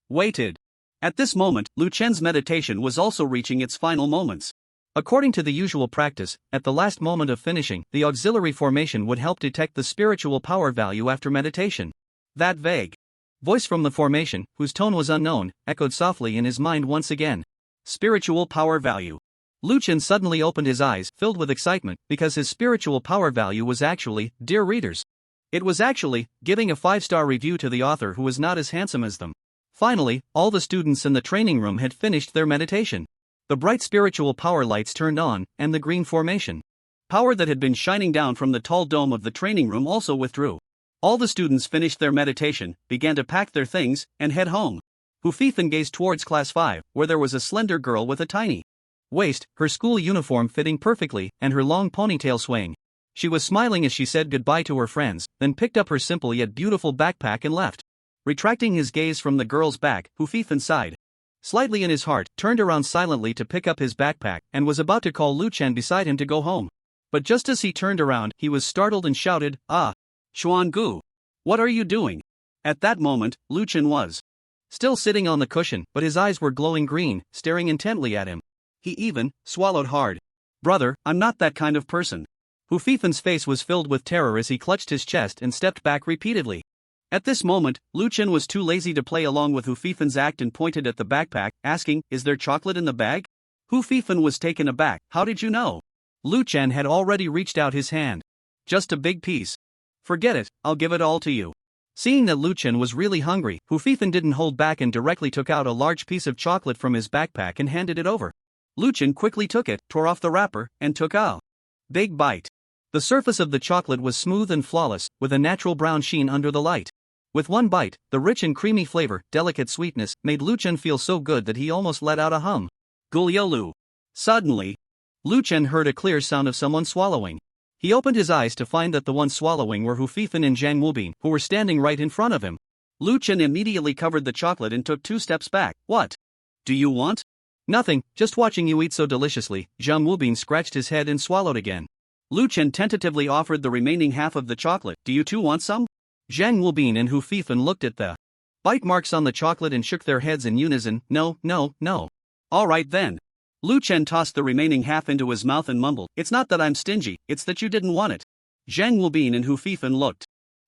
waited. At this moment, Lu Chen's meditation was also reaching its final moments. According to the usual practice, at the last moment of finishing, the auxiliary formation would help detect the spiritual power value after meditation. That vague voice from the formation, whose tone was unknown, echoed softly in his mind once again. Spiritual power value. Lu Chen suddenly opened his eyes, filled with excitement, because his spiritual power value was actually, dear readers, it was actually, giving a 5-star review to the author who was not as handsome as them. Finally, all the students in the training room had finished their meditation. The bright spiritual power lights turned on, and the green formation power that had been shining down from the tall dome of the training room also withdrew. All the students finished their meditation, began to pack their things, and head home. Hu Fifan gazed towards Class 5, where there was a slender girl with a tiny waist, her school uniform fitting perfectly, and her long ponytail swaying. She was smiling as she said goodbye to her friends, then picked up her simple yet beautiful backpack and left. Retracting his gaze from the girl's back, Hu Fifan sighed slightly in his heart, turned around silently to pick up his backpack, and was about to call Lu Chen beside him to go home. But just as he turned around, he was startled and shouted, Ah! Xuan Gu! What are you doing? At that moment, Lu Chen was still sitting on the cushion, but his eyes were glowing green, staring intently at him. He even swallowed hard. "Brother, I'm not that kind of person." Hu Fifen's face was filled with terror as he clutched his chest and stepped back repeatedly. At this moment, Lu Chen was too lazy to play along with Hu Fifen's act and pointed at the backpack, asking, "Is there chocolate in the bag?" Hu Fifen was taken aback. "How did you know?" Lu Chen had already reached out his hand. "Just a big piece." "Forget it, I'll give it all to you." Seeing that Lu Chen was really hungry, Hu Fifen didn't hold back and directly took out a large piece of chocolate from his backpack and handed it over. Lu Chen quickly took it, tore off the wrapper, and took a big bite. The surface of the chocolate was smooth and flawless, with a natural brown sheen under the light. With one bite, the rich and creamy flavor, delicate sweetness, made Lu Chen feel so good that he almost let out a hum. Guliolu. Suddenly, Lu Chen heard a clear sound of someone swallowing. He opened his eyes to find that the ones swallowing were Hu Fifen and Zhang Wubin, who were standing right in front of him. Lu Chen immediately covered the chocolate and took 2 steps back. "What do you want?" "Nothing, just watching you eat so deliciously." Zhang Wubin scratched his head and swallowed again. Lu Chen tentatively offered the remaining half of the chocolate. "Do you too want some?" Zhang Wubin and Hu Fifen looked at the bite marks on the chocolate and shook their heads in unison. "No, no, no." "All right then." Lu Chen tossed the remaining half into his mouth and mumbled, "It's not that I'm stingy, it's that you didn't want it." Zhang Wubin and Hu Fifen looked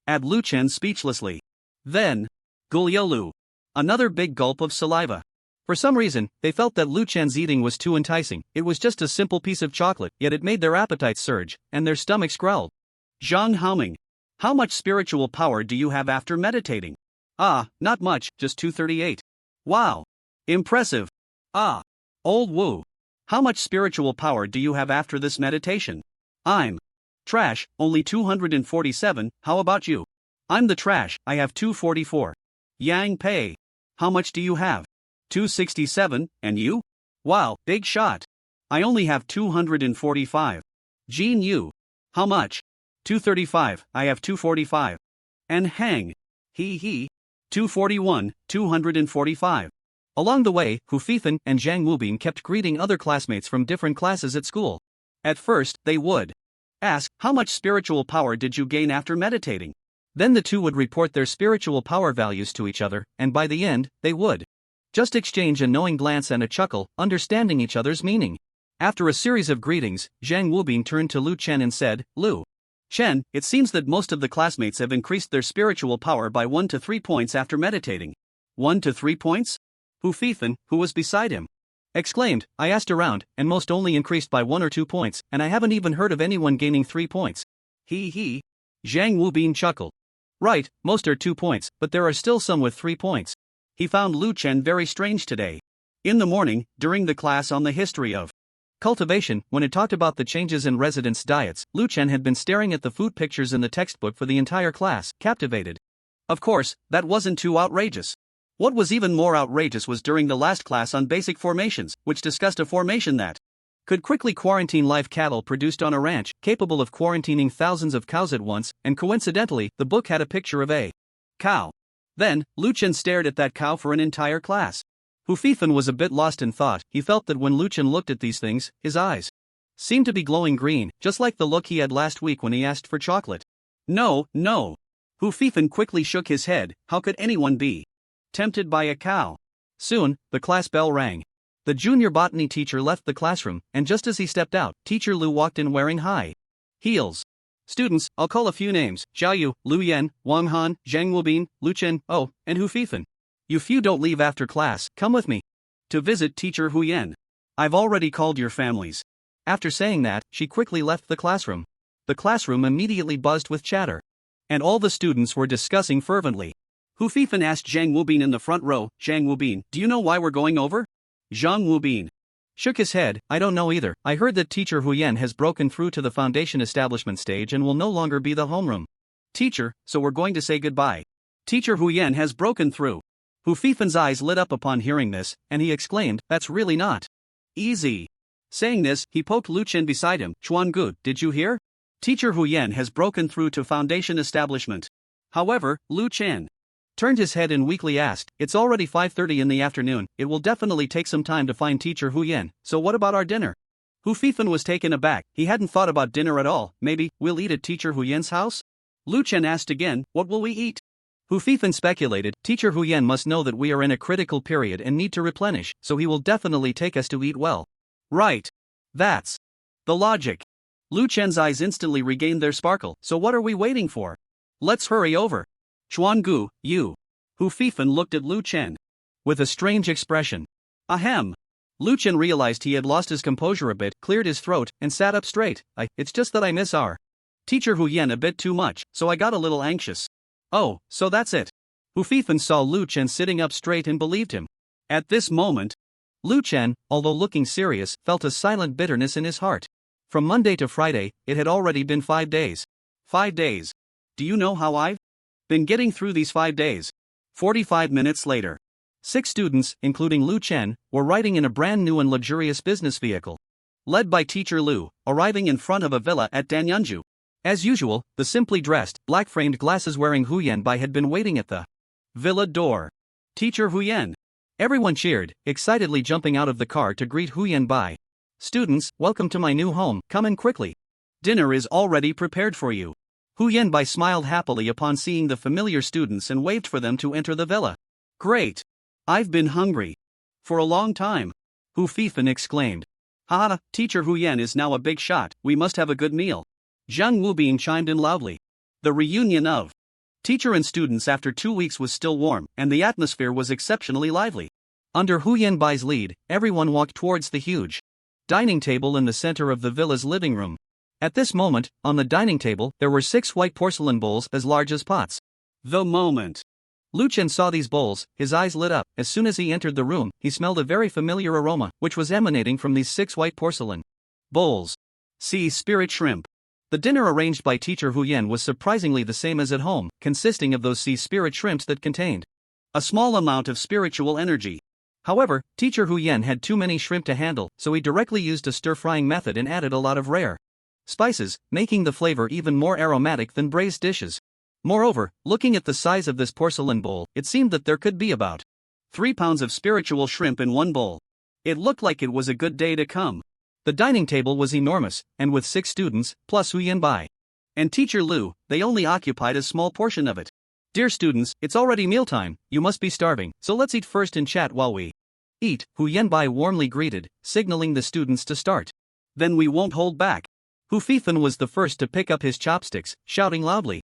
at Lu Chen speechlessly. Then, Guliolu. Another big gulp of saliva. For some reason, they felt that Lu Chen's eating was too enticing. It was just a simple piece of chocolate, yet it made their appetites surge, and their stomachs growled. Zhang Haoming. How much spiritual power do you have after meditating? "Ah, not much, just 238. "Wow. Impressive." "Ah. Old Wu. How much spiritual power do you have after this meditation?" "I'm trash, only 247, how about you?" "I'm the trash, I have 244. "Yang Pei. How much do you have?" 267, and you?" "Wow, big shot. I only have 245. "Jin Yu. How much?" 235, I have 245. "And Hang. He. 241, 245. Along the way, Hu Fifen and Zhang Wubin kept greeting other classmates from different classes at school. At first, they would ask, "How much spiritual power did you gain after meditating?" Then the two would report their spiritual power values to each other, and by the end, they would just exchange a knowing glance and a chuckle, understanding each other's meaning. After a series of greetings, Zhang Wubin turned to Lu Chen and said, "Lu Chen, it seems that most of the classmates have increased their spiritual power by 1 to 3 points after meditating." 1 to 3 points? Hu Fifen, who was beside him, exclaimed, "I asked around, and most only increased by 1 or 2 points, and I haven't even heard of anyone gaining 3 points. He. Zhang Wubin chuckled. "Right, most are 2 points, but there are still some with 3 points. He found Lu Chen very strange today. In the morning, during the class on the history of cultivation, when it talked about the changes in residents' diets, Lu Chen had been staring at the food pictures in the textbook for the entire class, captivated. Of course, that wasn't too outrageous. What was even more outrageous was during the last class on basic formations, which discussed a formation that could quickly quarantine live cattle produced on a ranch, capable of quarantining thousands of cows at once, and coincidentally, the book had a picture of a cow. Then, Lu Chen stared at that cow for an entire class. Hu Fifen was a bit lost in thought. He felt that when Lu Chen looked at these things, his eyes seemed to be glowing green, just like the look he had last week when he asked for chocolate. No. Hu Fifen quickly shook his head. How could anyone be tempted by a cow? Soon, the class bell rang. The junior botany teacher left the classroom, and just as he stepped out, Teacher Lu walked in wearing high heels. "Students, I'll call a few names: Xiaoyu, Lu Yan, Wang Han, Zhang Wubin, Lu Chen, oh, and Hu Fifen. You few don't leave after class, come with me to visit Teacher Hu Yan. I've already called your families." After saying that, she quickly left the classroom. The classroom immediately buzzed with chatter, and all the students were discussing fervently. Hu Fifen asked Zhang Wubin in the front row, "Zhang Wubin, do you know why we're going over?" Zhang Wubin shook his head. "I don't know either. I heard that Teacher Hu Yan has broken through to the foundation establishment stage and will no longer be the homeroom teacher, so we're going to say goodbye." "Teacher Hu Yan has broken through." Hu Fifen's eyes lit up upon hearing this, and he exclaimed, "That's really not easy." Saying this, he poked Lu Chen beside him. "Chuan Gu, did you hear? Teacher Hu Yan has broken through to foundation establishment." However, Lu Chen turned his head and weakly asked, "It's already 5:30 in the afternoon, it will definitely take some time to find Teacher Hu Yan, so what about our dinner?" Hu Fifen was taken aback. He hadn't thought about dinner at all. "Maybe we'll eat at Teacher Hu Yan's house?" Lu Chen asked again, "What will we eat?" Hu Fifan speculated, Teacher Huyen must know that we are in a critical period and need to replenish, so he will definitely take us to eat well. Right. That's the logic. Lu Chen's eyes instantly regained their sparkle, so what are we waiting for? Let's hurry over. Chuangu, you. Hu Fifan looked at Lu Chen with a strange expression. Ahem. Lu Chen realized he had lost his composure a bit, cleared his throat, and sat up straight. It's just that I miss our Teacher Huyen a bit too much, so I got a little anxious. Oh, so that's it. Hu Fifan saw Lu Chen sitting up straight and believed him. At this moment, Lu Chen, although looking serious, felt a silent bitterness in his heart. From Monday to Friday, it had already been 5 days. 5 days. Do you know how I've been getting through these 5 days? 45 minutes later. 6 students, including Lu Chen, were riding in a brand new and luxurious business vehicle. Led by Teacher Lu, arriving in front of a villa at Danyunju. As usual, the simply dressed, black-framed glasses-wearing Huyen Bai had been waiting at the villa door. Teacher Huyen. Everyone cheered, excitedly jumping out of the car to greet Huyen Bai. Students, welcome to my new home, come in quickly. Dinner is already prepared for you. Huyen Bai smiled happily upon seeing the familiar students and waved for them to enter the villa. Great. I've been hungry for a long time. Hu Fifan exclaimed. Ha, Teacher Huyen is now a big shot, we must have a good meal. Zhang Wubing chimed in loudly. The reunion of teacher and students after 2 weeks was still warm, and the atmosphere was exceptionally lively. Under Huyen Bai's lead, everyone walked towards the huge dining table in the center of the villa's living room. At this moment, on the dining table, there were 6 white porcelain bowls as large as pots. The moment Lu Chen saw these bowls, his eyes lit up. As soon as he entered the room, he smelled a very familiar aroma, which was emanating from these 6 white porcelain bowls. Sea spirit shrimp. The dinner arranged by Teacher Huyen was surprisingly the same as at home, consisting of those sea spirit shrimps that contained a small amount of spiritual energy. However, Teacher Huyen had too many shrimp to handle, so he directly used a stir-frying method and added a lot of rare spices, making the flavor even more aromatic than braised dishes. Moreover, looking at the size of this porcelain bowl, it seemed that there could be about 3 pounds of spiritual shrimp in one bowl. It looked like it was a good day to come. The dining table was enormous, and with 6 students, plus Huyen Bai and Teacher Lu, they only occupied a small portion of it. Dear students, it's already mealtime, you must be starving, so let's eat first and chat while we eat, Huyen Bai warmly greeted, signaling the students to start. Then we won't hold back. Hu Fifan was the first to pick up his chopsticks, shouting loudly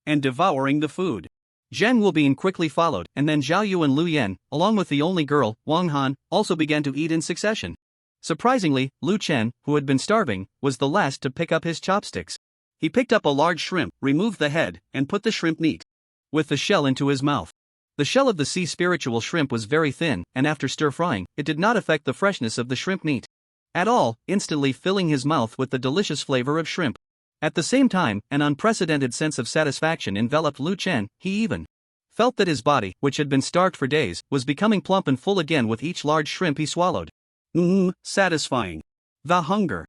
and devouring the food. Zhang Wubin quickly followed, and then Zhao Yu and Lu Yan, along with the only girl, Wang Han, also began to eat in succession. Surprisingly, Lu Chen, who had been starving, was the last to pick up his chopsticks. He picked up a large shrimp, removed the head, and put the shrimp meat with the shell into his mouth. The shell of the sea spiritual shrimp was very thin, and after stir-frying, it did not affect the freshness of the shrimp meat at all, instantly filling his mouth with the delicious flavor of shrimp. At the same time, an unprecedented sense of satisfaction enveloped Lu Chen. He even felt that his body, which had been starved for days, was becoming plump and full again with each large shrimp he swallowed. Satisfying. The hunger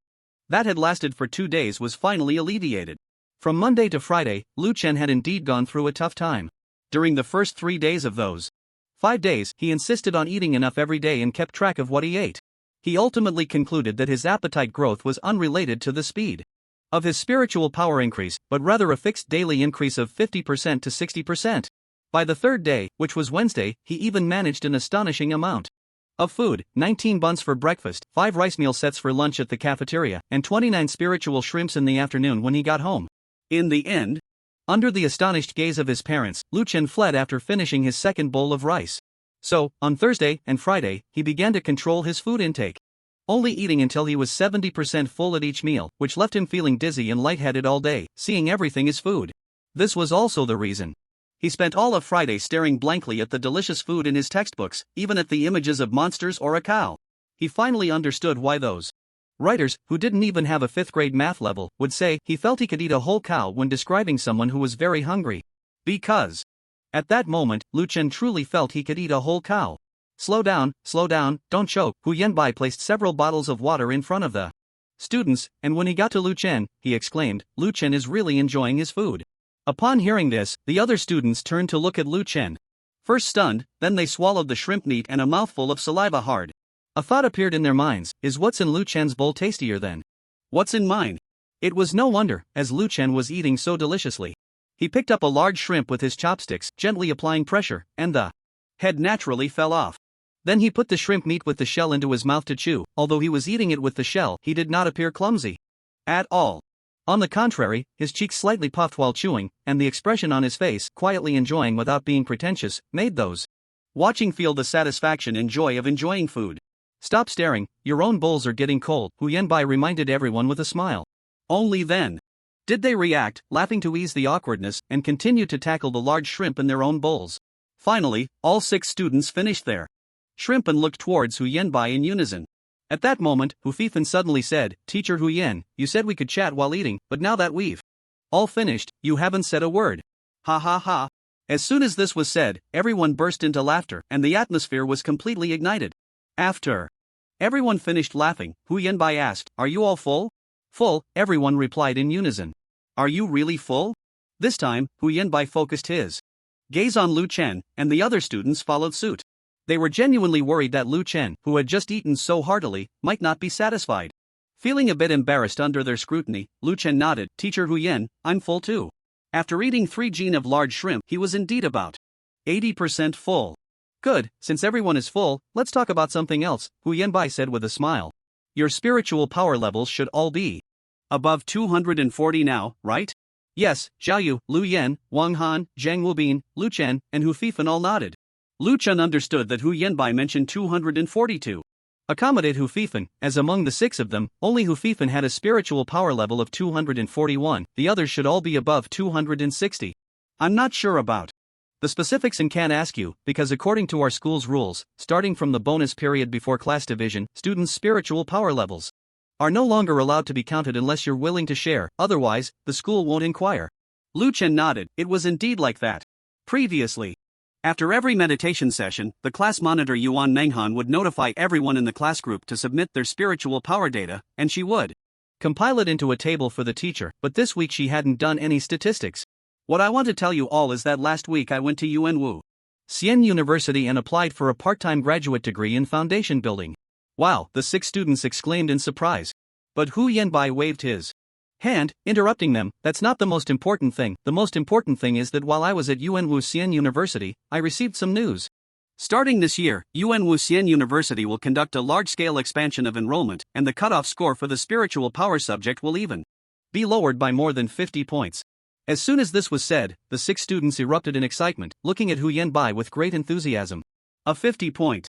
that had lasted for 2 days was finally alleviated. From Monday to Friday, Lu Chen had indeed gone through a tough time. During the first 3 days of those 5 days, he insisted on eating enough every day and kept track of what he ate. He ultimately concluded that his appetite growth was unrelated to the speed of his spiritual power increase, but rather a fixed daily increase of 50% to 60%. By the 3rd day, which was Wednesday, he even managed an astonishing amount of food: 19 buns for breakfast, 5 rice meal sets for lunch at the cafeteria, and 29 spiritual shrimps in the afternoon when he got home. In the end, under the astonished gaze of his parents, Lu Chen fled after finishing his 2nd bowl of rice. So, on Thursday and Friday, he began to control his food intake, only eating until he was 70% full at each meal, which left him feeling dizzy and lightheaded all day, seeing everything as food. This was also the reason he spent all of Friday staring blankly at the delicious food in his textbooks, even at the images of monsters or a cow. He finally understood why those writers, who didn't even have a 5th grade math level, would say he felt he could eat a whole cow when describing someone who was very hungry. Because at that moment, Lu Chen truly felt he could eat a whole cow. Slow down, don't choke. Huyen Bai placed several bottles of water in front of the students, and when he got to Lu Chen, he exclaimed, Lu Chen is really enjoying his food. Upon hearing this, the other students turned to look at Lu Chen. First stunned, then they swallowed the shrimp meat and a mouthful of saliva hard. A thought appeared in their minds: is what's in Lu Chen's bowl tastier than what's in mine? It was no wonder, as Lu Chen was eating so deliciously. He picked up a large shrimp with his chopsticks, gently applying pressure, and the head naturally fell off. Then he put the shrimp meat with the shell into his mouth to chew. Although he was eating it with the shell, he did not appear clumsy at all. On the contrary, his cheeks slightly puffed while chewing, and the expression on his face, quietly enjoying without being pretentious, made those watching feel the satisfaction and joy of enjoying food. Stop staring, your own bowls are getting cold, Hu Yanbai reminded everyone with a smile. Only then did they react, laughing to ease the awkwardness, and continued to tackle the large shrimp in their own bowls. Finally, all 6 students finished their shrimp and looked towards Hu Yanbai in unison. At that moment, Hu Fifan suddenly said, "Teacher Hu Yan, you said we could chat while eating, but now that we've all finished, you haven't said a word." Ha ha ha. As soon as this was said, everyone burst into laughter, and the atmosphere was completely ignited. After everyone finished laughing, Hu Yanbai asked, "Are you all full?" "Full," everyone replied in unison. "Are you really full?" This time, Hu Yanbai focused his gaze on Lu Chen, and the other students followed suit. They were genuinely worried that Lu Chen, who had just eaten so heartily, might not be satisfied. Feeling a bit embarrassed under their scrutiny, Lu Chen nodded, "Teacher Hu Yan, I'm full too." After eating 3 jin of large shrimp, he was indeed about 80% full. "Good, since everyone is full, let's talk about something else," Hu Yanbai said with a smile. "Your spiritual power levels should all be above 240 now, right?" Yes, Zhao Yu, Lu Yan, Wang Han, Zhang Wubin, Lu Chen, and Hu Fifan all nodded. Lu Chen understood that Hu Yanbai mentioned 242. Accommodate Hu Fifan, as among the 6 of them, only Hu Fifan had a spiritual power level of 241, the others should all be above 260. I'm not sure about the specifics and can't ask you, because according to our school's rules, starting from the bonus period before class division, students' spiritual power levels are no longer allowed to be counted unless you're willing to share, otherwise, the school won't inquire. Lu Chen nodded, it was indeed like that. Previously, after every meditation session, the class monitor Yuan Menghan would notify everyone in the class group to submit their spiritual power data, and she would compile it into a table for the teacher, but this week she hadn't done any statistics. What I want to tell you all is that last week I went to Yuanwu Xian University and applied for a part-time graduate degree in foundation building. Wow, the 6 students exclaimed in surprise. But Hu Yanbai waved his hand, interrupting them, "That's not the most important thing. The most important thing is that while I was at Yuanwu Xian University, I received some news. Starting this year, Yuanwu Xian University will conduct a large-scale expansion of enrollment, and the cutoff score for the spiritual power subject will even be lowered by more than 50 points. As soon as this was said, the 6 students erupted in excitement, looking at Hu Yanbai with great enthusiasm. A 50-point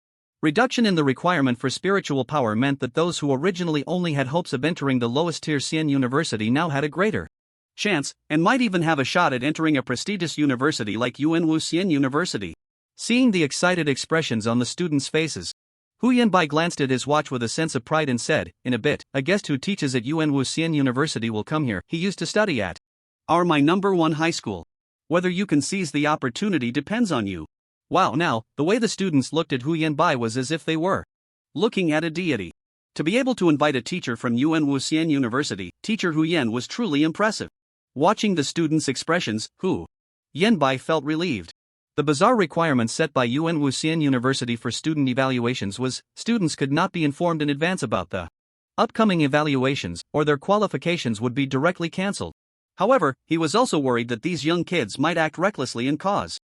reduction in the requirement for spiritual power meant that those who originally only had hopes of entering the lowest tier Xian University now had a greater chance, and might even have a shot at entering a prestigious university like Yuanwu Xian University. Seeing the excited expressions on the students' faces, Hu Yanbai glanced at his watch with a sense of pride and said, "In a bit, a guest who teaches at Yuanwu Xian University will come here. He used to study at my #1 high school. Whether you can seize the opportunity depends on you." Wow, now, the way the students looked at Hu Yanbai was as if they were looking at a deity. To be able to invite a teacher from Yuanwu Xian University, Teacher Hu Yan was truly impressive. Watching the students' expressions, Hu Yanbai felt relieved. The bizarre requirement set by Yuanwu Xian University for student evaluations was, students could not be informed in advance about the upcoming evaluations, or their qualifications would be directly cancelled. However, he was also worried that these young kids might act recklessly and cause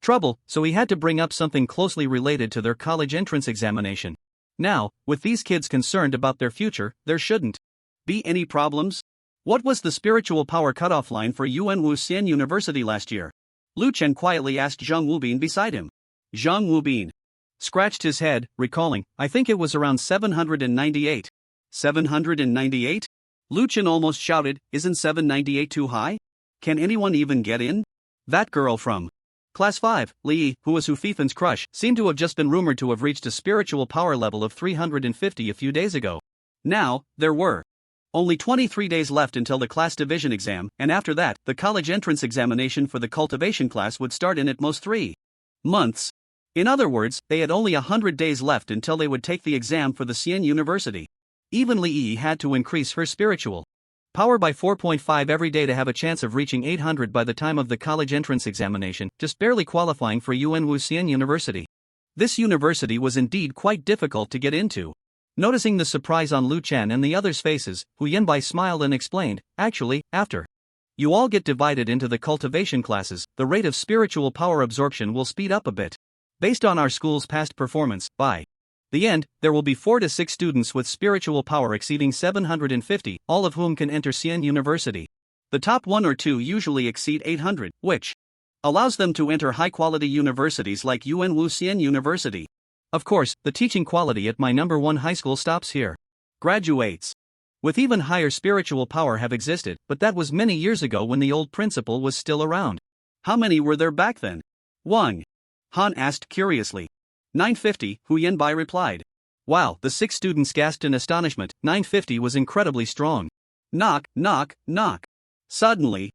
trouble, so he had to bring up something closely related to their college entrance examination. Now, with these kids concerned about their future, there shouldn't be any problems. What was the spiritual power cutoff line for Yuanwu Xian University last year? Lu Chen quietly asked Zhang Wubin beside him. Zhang Wubin scratched his head, recalling, "I think it was around 798. 798? Lu Chen almost shouted, "Isn't 798 too high? Can anyone even get in?" That girl from Class 5, Li, who was Hu Fifan's crush, seemed to have just been rumored to have reached a spiritual power level of 350 a few days ago. Now, there were only 23 days left until the class division exam, and after that, the college entrance examination for the cultivation class would start in at most 3 months. In other words, they had only 100 days left until they would take the exam for the Xian University. Even Li had to increase her spiritual power by 4.5 every day to have a chance of reaching 800 by the time of the college entrance examination, just barely qualifying for Yuanwu Xian University. This university was indeed quite difficult to get into. Noticing the surprise on Lu Chen and the others' faces, Hu Yanbai smiled and explained, "Actually, after You all get divided into the cultivation classes, the rate of spiritual power absorption will speed up a bit. Based on our school's past performance, by the end, there will be 4 to 6 students with spiritual power exceeding 750, all of whom can enter Xian University. The top 1 or 2 usually exceed 800, which allows them to enter high-quality universities like Yuanwu Xian University. Of course, the teaching quality at my number 1 high school stops here. Graduates with even higher spiritual power have existed, but that was many years ago when the old principal was still around. How many were there back then? Wang Han asked curiously. 950, Hu Yanbai replied. Wow, the 6 students gasped in astonishment. 950 was incredibly strong. Knock, knock, knock. Suddenly,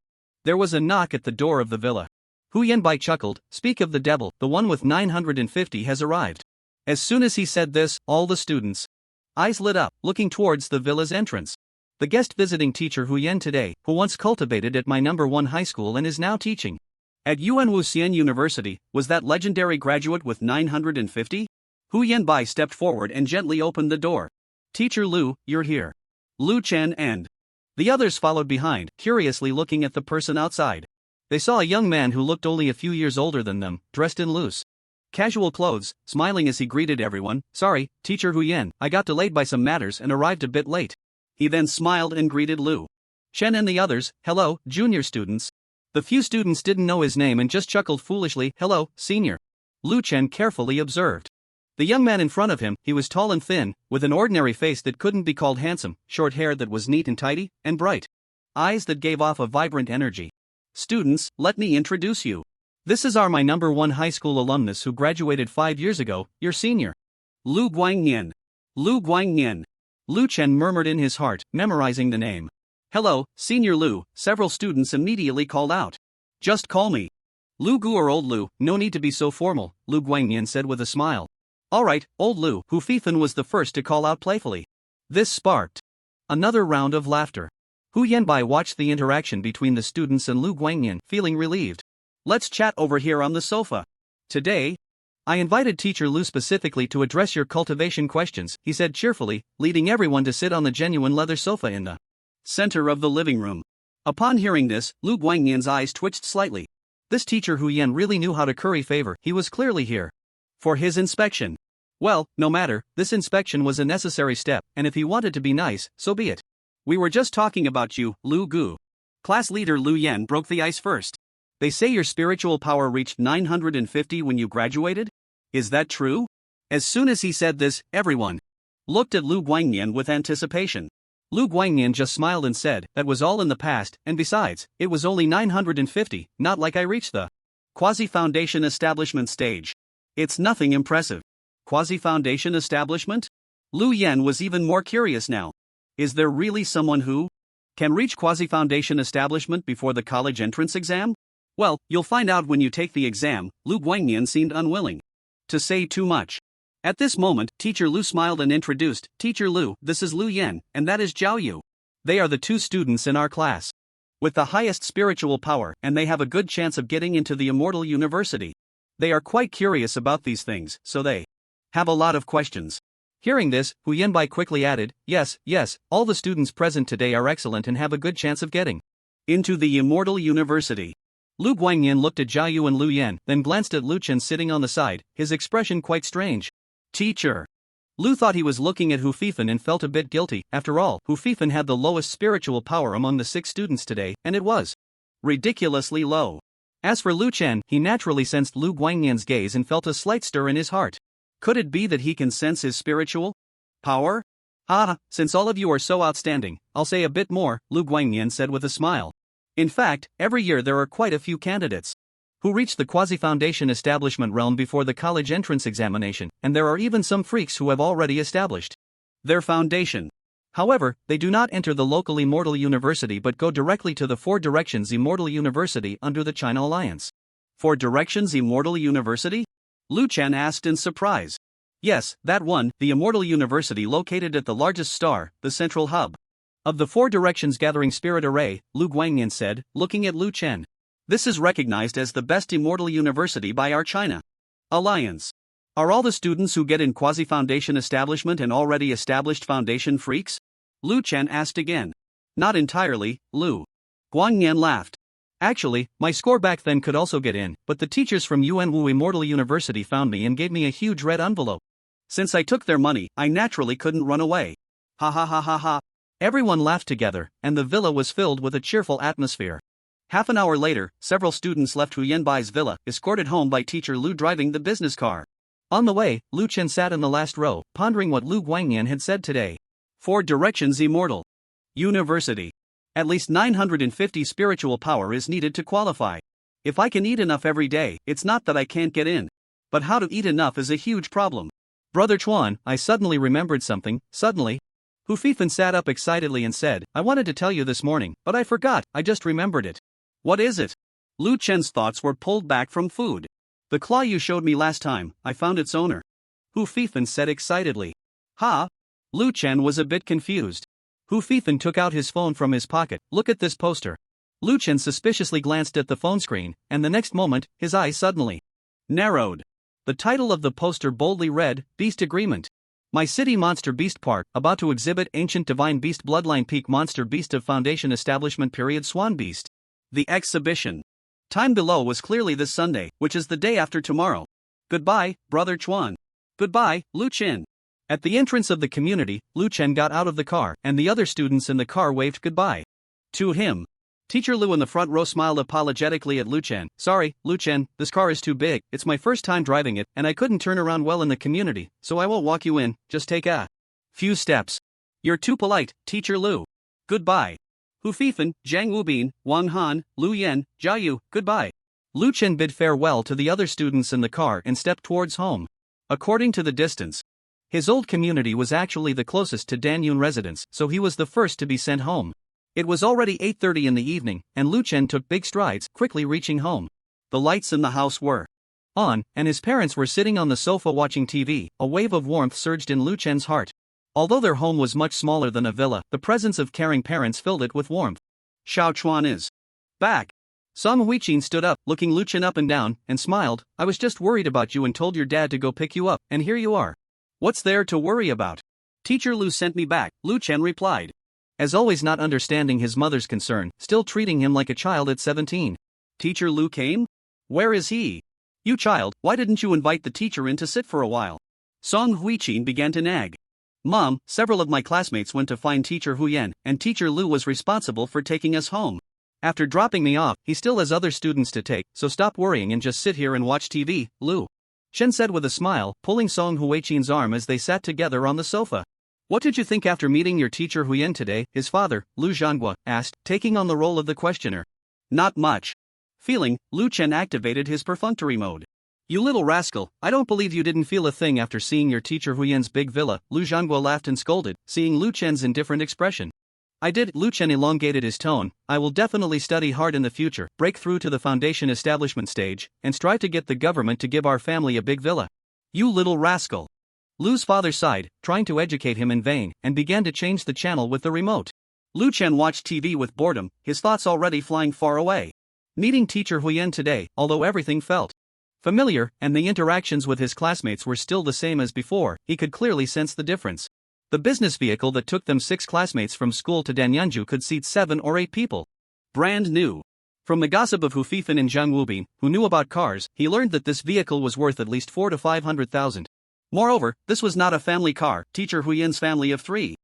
there was a knock at the door of the villa. Hu Yanbai chuckled. Speak of the devil, the one with 950 has arrived. As soon as he said this, all the students' eyes lit up, looking towards the villa's entrance. The guest visiting teacher Hu Yan today, who once cultivated at my number 1 high school and is now teaching at Yuanwu Xian University, was that legendary graduate with 950? Hu Yanbai stepped forward and gently opened the door. Teacher Lu, you're here. Lu Chen and the others followed behind, curiously looking at the person outside. They saw a young man who looked only a few years older than them, dressed in loose casual clothes, smiling as he greeted everyone. Sorry, Teacher Hu Yan, I got delayed by some matters and arrived a bit late. He then smiled and greeted Lu Chen and the others. Hello, junior students. The few students didn't know his name and just chuckled foolishly. Hello, senior. Lu Chen carefully observed the young man in front of him. He was tall and thin, with an ordinary face that couldn't be called handsome, short hair that was neat and tidy, and bright eyes that gave off a vibrant energy. Students, let me introduce you. This is my number 1 high school alumnus who graduated 5 years ago, your senior. Lu Guangnian. Lu Guangnian. Lu Chen murmured in his heart, memorizing the name. Hello, Senior Lu, several students immediately called out. Just call me Lu Gu or Old Lu, no need to be so formal, Lu Guangnian said with a smile. Alright, Old Lu, Hu Fifan was the first to call out playfully. This sparked another round of laughter. Hu Yanbai watched the interaction between the students and Lu Guangnian, feeling relieved. Let's chat over here on the sofa. Today, I invited Teacher Lu specifically to address your cultivation questions, he said cheerfully, leading everyone to sit on the genuine leather sofa in the center of the living room. Upon hearing this, Lu Guangnian's eyes twitched slightly. This teacher Hu Yan really knew how to curry favor. He was clearly here for his inspection. Well, no matter, this inspection was a necessary step, and if he wanted to be nice, so be it. We were just talking about you, Lu Gu. Class leader Lu Yan broke the ice first. They say your spiritual power reached 950 when you graduated? Is that true? As soon as he said this, everyone looked at Lu Guangnian with anticipation. Lu Guangnian just smiled and said, that was all in the past, and besides, it was only 950, not like I reached the quasi-foundation establishment stage. It's nothing impressive. Quasi-foundation establishment? Lu Yan was even more curious now. Is there really someone who can reach quasi-foundation establishment before the college entrance exam? Well, you'll find out when you take the exam. Lu Guangnian seemed unwilling to say too much. At this moment, Teacher Lu smiled and introduced, Teacher Lu, this is Lu Yan, and that is Zhao Yu. They are the 2 students in our class with the highest spiritual power, and they have a good chance of getting into the Immortal University. They are quite curious about these things, so they have a lot of questions. Hearing this, Hu Yanbai quickly added, yes, all the students present today are excellent and have a good chance of getting into the Immortal University. Lu Guangnian looked at Zhao Yu and Lu Yan, then glanced at Lu Chen sitting on the side, his expression quite strange. Teacher. Lu thought he was looking at Hu Fifan and felt a bit guilty. After all, Hu Fifan had the lowest spiritual power among the 6 students today, and it was ridiculously low. As for Lu Chen, he naturally sensed Lu Guangnian's gaze and felt a slight stir in his heart. Could it be that he can sense his spiritual power? Since all of you are so outstanding, I'll say a bit more, Lu Guangnian said with a smile. In fact, every year there are quite a few candidates who reach the quasi-foundation establishment realm before the college entrance examination, and there are even some freaks who have already established their foundation. However, they do not enter the local Immortal University but go directly to the 4 Directions Immortal University under the China Alliance. 4 Directions Immortal University? Lu Chen asked in surprise. Yes, that one, the Immortal University located at the largest star, the central hub of the 4 Directions Gathering Spirit Array, Lu Guangnian said, looking at Lu Chen. This is recognized as the best Immortal University by our China Alliance. Are all the students who get in quasi-foundation establishment and already established foundation freaks? Lu Chen asked again. Not entirely, Lu Guang Yan laughed. Actually, my score back then could also get in, but the teachers from Yuanwu Immortal University found me and gave me a huge red envelope. Since I took their money, I naturally couldn't run away. Ha ha ha ha ha. Everyone laughed together, and the villa was filled with a cheerful atmosphere. Half an hour later, several students left Hu Yanbai's villa, escorted home by teacher Lu driving the business car. On the way, Lu Chen sat in the last row, pondering what Lu Guangyan had said today. 4 directions immortal. University. At least 950 spiritual power is needed to qualify. If I can eat enough every day, it's not that I can't get in. But how to eat enough is a huge problem. Brother Chuan, I suddenly remembered something. Suddenly, Hu Fifan sat up excitedly and said, I wanted to tell you this morning, but I forgot, I just remembered it. What is it? Lu Chen's thoughts were pulled back from food. The claw you showed me last time, I found its owner. Hu Fifan said excitedly. Ha? Lu Chen was a bit confused. Hu Fifan took out his phone from his pocket. Look at this poster. Lu Chen suspiciously glanced at the phone screen, and the next moment, his eyes suddenly narrowed. The title of the poster boldly read, Beast Agreement. My City Monster Beast Park, about to exhibit Ancient Divine Beast Bloodline Peak Monster Beast of Foundation Establishment Period Swan Beast. The exhibition. Time below was clearly this Sunday, which is the day after tomorrow. Goodbye, Brother Chuan. Goodbye, Lu Chen. At the entrance of the community, Lu Chen got out of the car, and the other students in the car waved goodbye to him. Teacher Lu in the front row smiled apologetically at Lu Chen. Sorry, Lu Chen, this car is too big, it's my first time driving it, and I couldn't turn around well in the community, so I won't walk you in, just take a few steps. You're too polite, Teacher Lu. Goodbye. Hu Fifan, Zhang Wubin, Wang Han, Lu Yan, Jia Yu, goodbye. Lu Chen bid farewell to the other students in the car and stepped towards home. According to the distance, his old community was actually the closest to Danyun residence, so he was the first to be sent home. It was already 8:30 in the evening, and Lu Chen took big strides, quickly reaching home. The lights in the house were on, and his parents were sitting on the sofa watching TV. A wave of warmth surged in Lu Chen's heart. Although their home was much smaller than a villa, the presence of caring parents filled it with warmth. Xiao Chuan is back. Song Huiqin stood up, looking Lu Chen up and down, and smiled. I was just worried about you and told your dad to go pick you up, and here you are. What's there to worry about? Teacher Lu sent me back, Lu Chen replied. As always, not understanding his mother's concern, still treating him like a child at 17. Teacher Lu came? Where is he? You child, why didn't you invite the teacher in to sit for a while? Song Huiqin began to nag. Mom, several of my classmates went to find Teacher Huyan, and Teacher Lu was responsible for taking us home. After dropping me off, he still has other students to take, so stop worrying and just sit here and watch TV, Lu Chen said with a smile, pulling Song Huiqin's arm as they sat together on the sofa. What did you think after meeting your teacher Huyan today? His father, Lu Zhanghua, asked, taking on the role of the questioner. Not much. Feeling, Lu Chen activated his perfunctory mode. You little rascal, I don't believe you didn't feel a thing after seeing your teacher Huyan's big villa. Lu Zhanghua laughed and scolded, seeing Lu Chen's indifferent expression. I did. Lu Chen elongated his tone. I will definitely study hard in the future, break through to the foundation establishment stage, and strive to get the government to give our family a big villa. You little rascal. Lu's father sighed, trying to educate him in vain, and began to change the channel with the remote. Lu Chen watched TV with boredom, his thoughts already flying far away. Meeting teacher Huyan today, although everything felt familiar, and the interactions with his classmates were still the same as before, he could clearly sense the difference. The business vehicle that took them 6 classmates from school to Danyanju could seat 7 or 8 people. Brand new. From the gossip of Hu Fifan and Zhang Wubin, who knew about cars, he learned that this vehicle was worth at least 400,000 to 500,000. Moreover, this was not a family car. Teacher Huyan's family of 3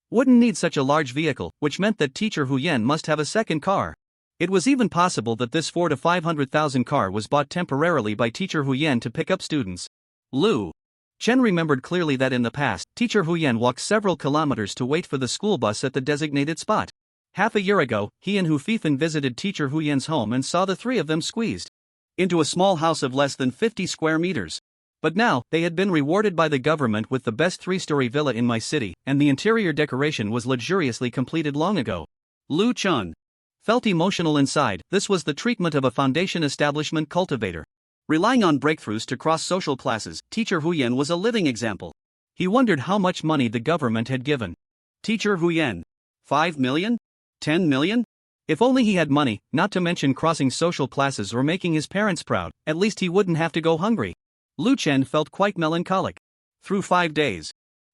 wouldn't need such a large vehicle, which meant that teacher Huyan must have a second car. It was even possible that this 400,000 to 500,000 car was bought temporarily by teacher Huyan to pick up students. Lu Chen remembered clearly that in the past, teacher Huyan walked several kilometers to wait for the school bus at the designated spot. Half a year ago, he and Hu Fifan visited teacher Huyan's home and saw the 3 of them squeezed into a small house of less than 50 square meters. But now, they had been rewarded by the government with the best 3-story villa in my city, and the interior decoration was luxuriously completed long ago. Lu Chen felt emotional inside. This was the treatment of a foundation establishment cultivator. Relying on breakthroughs to cross social classes, teacher Huyan was a living example. He wondered how much money the government had given. Teacher Huyan. 5 million? 10 million? If only he had money, not to mention crossing social classes or making his parents proud, at least he wouldn't have to go hungry. Lu Chen felt quite melancholic. Through 5 days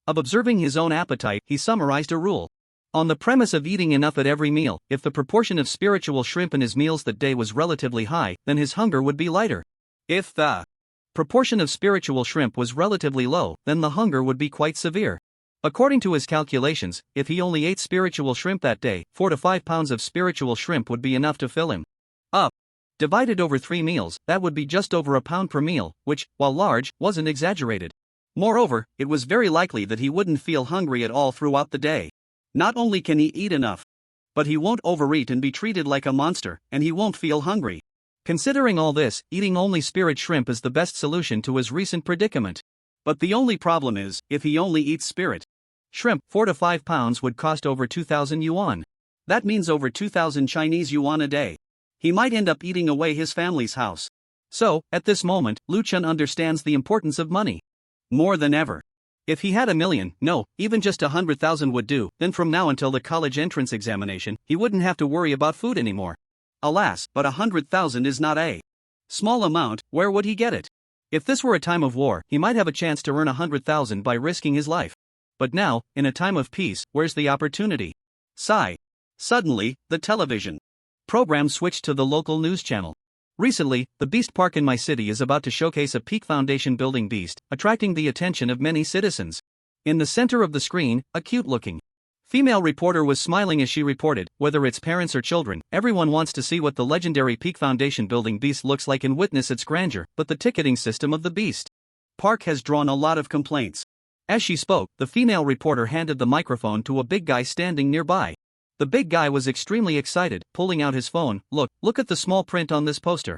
of observing his own appetite, he summarized a rule. On the premise of eating enough at every meal, if the proportion of spiritual shrimp in his meals that day was relatively high, then his hunger would be lighter. If the proportion of spiritual shrimp was relatively low, then the hunger would be quite severe. According to his calculations, if he only ate spiritual shrimp that day, 4 to 5 pounds of spiritual shrimp would be enough to fill him up. Divided over 3 meals, that would be just over a pound per meal, which, while large, wasn't exaggerated. Moreover, it was very likely that he wouldn't feel hungry at all throughout the day. Not only can he eat enough, but he won't overeat and be treated like a monster, and he won't feel hungry. Considering all this, eating only spirit shrimp is the best solution to his recent predicament. But the only problem is, if he only eats spirit shrimp, 4 to 5 pounds would cost over 2,000 yuan. That means over 2,000 Chinese yuan a day. He might end up eating away his family's house. So, at this moment, Lu Chun understands the importance of money more than ever. If he had 1,000,000, no, even just 100,000 would do, then from now until the college entrance examination, he wouldn't have to worry about food anymore. Alas, but 100,000 is not a small amount. Where would he get it? If this were a time of war, he might have a chance to earn 100,000 by risking his life. But now, in a time of peace, where's the opportunity? Sigh. Suddenly, the television program switched to the local news channel. Recently, the Beast Park in my city is about to showcase a peak foundation building beast, attracting the attention of many citizens. In the center of the screen, a cute-looking female reporter was smiling as she reported, whether it's parents or children, everyone wants to see what the legendary peak foundation building beast looks like and witness its grandeur, but the ticketing system of the Beast Park has drawn a lot of complaints. As she spoke, the female reporter handed the microphone to a big guy standing nearby. The big guy was extremely excited, pulling out his phone. Look at the small print on this poster.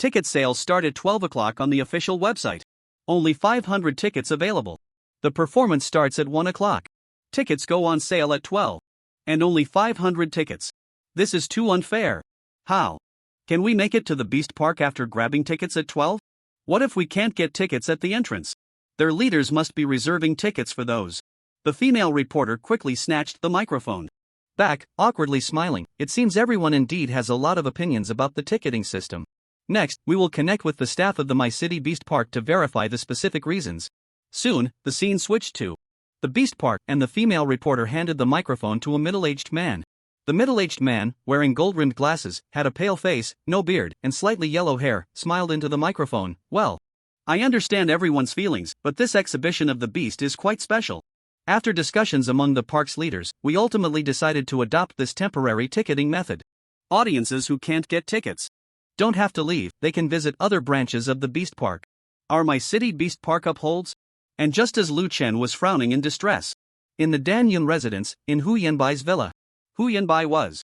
Ticket sales start at 12 o'clock on the official website. Only 500 tickets available. The performance starts at 1 o'clock. Tickets go on sale at 12. And only 500 tickets. This is too unfair. How can we make it to the Beast Park after grabbing tickets at 12? What if we can't get tickets at the entrance? Their leaders must be reserving tickets for those. The female reporter quickly snatched the microphone back, awkwardly smiling. It seems everyone indeed has a lot of opinions about the ticketing system. Next, we will connect with the staff of the My City Beast Park to verify the specific reasons. Soon, the scene switched to the Beast Park, and the female reporter handed the microphone to a middle-aged man. The middle-aged man, wearing gold-rimmed glasses, had a pale face, no beard, and slightly yellow hair, smiled into the microphone. Well, I understand everyone's feelings, but this exhibition of the beast is quite special. After discussions among the park's leaders, we ultimately decided to adopt this temporary ticketing method. Audiences who can't get tickets don't have to leave, they can visit other branches of the Beast Park. Our My City Beast Park upholds? And just as Lu Chen was frowning in distress, in the Dan Yun residence, in Hu Yanbai's villa, Hu Yanbai was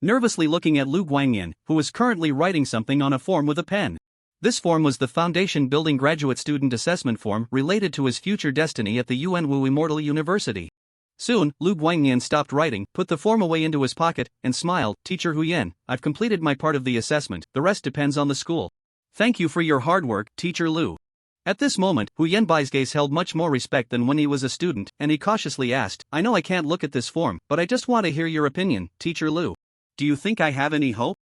nervously looking at Lu Guangyan, who was currently writing something on a form with a pen. This form was the Foundation Building Graduate Student Assessment form related to his future destiny at the Yuanwu Immortal University. Soon, Lu Guangyan stopped writing, put the form away into his pocket, and smiled. Teacher Huyen, I've completed my part of the assessment, the rest depends on the school. Thank you for your hard work, Teacher Lu. At this moment, Hu Yanbai's gaze held much more respect than when he was a student, and he cautiously asked, I know I can't look at this form, but I just want to hear your opinion, Teacher Lu. Do you think I have any hope?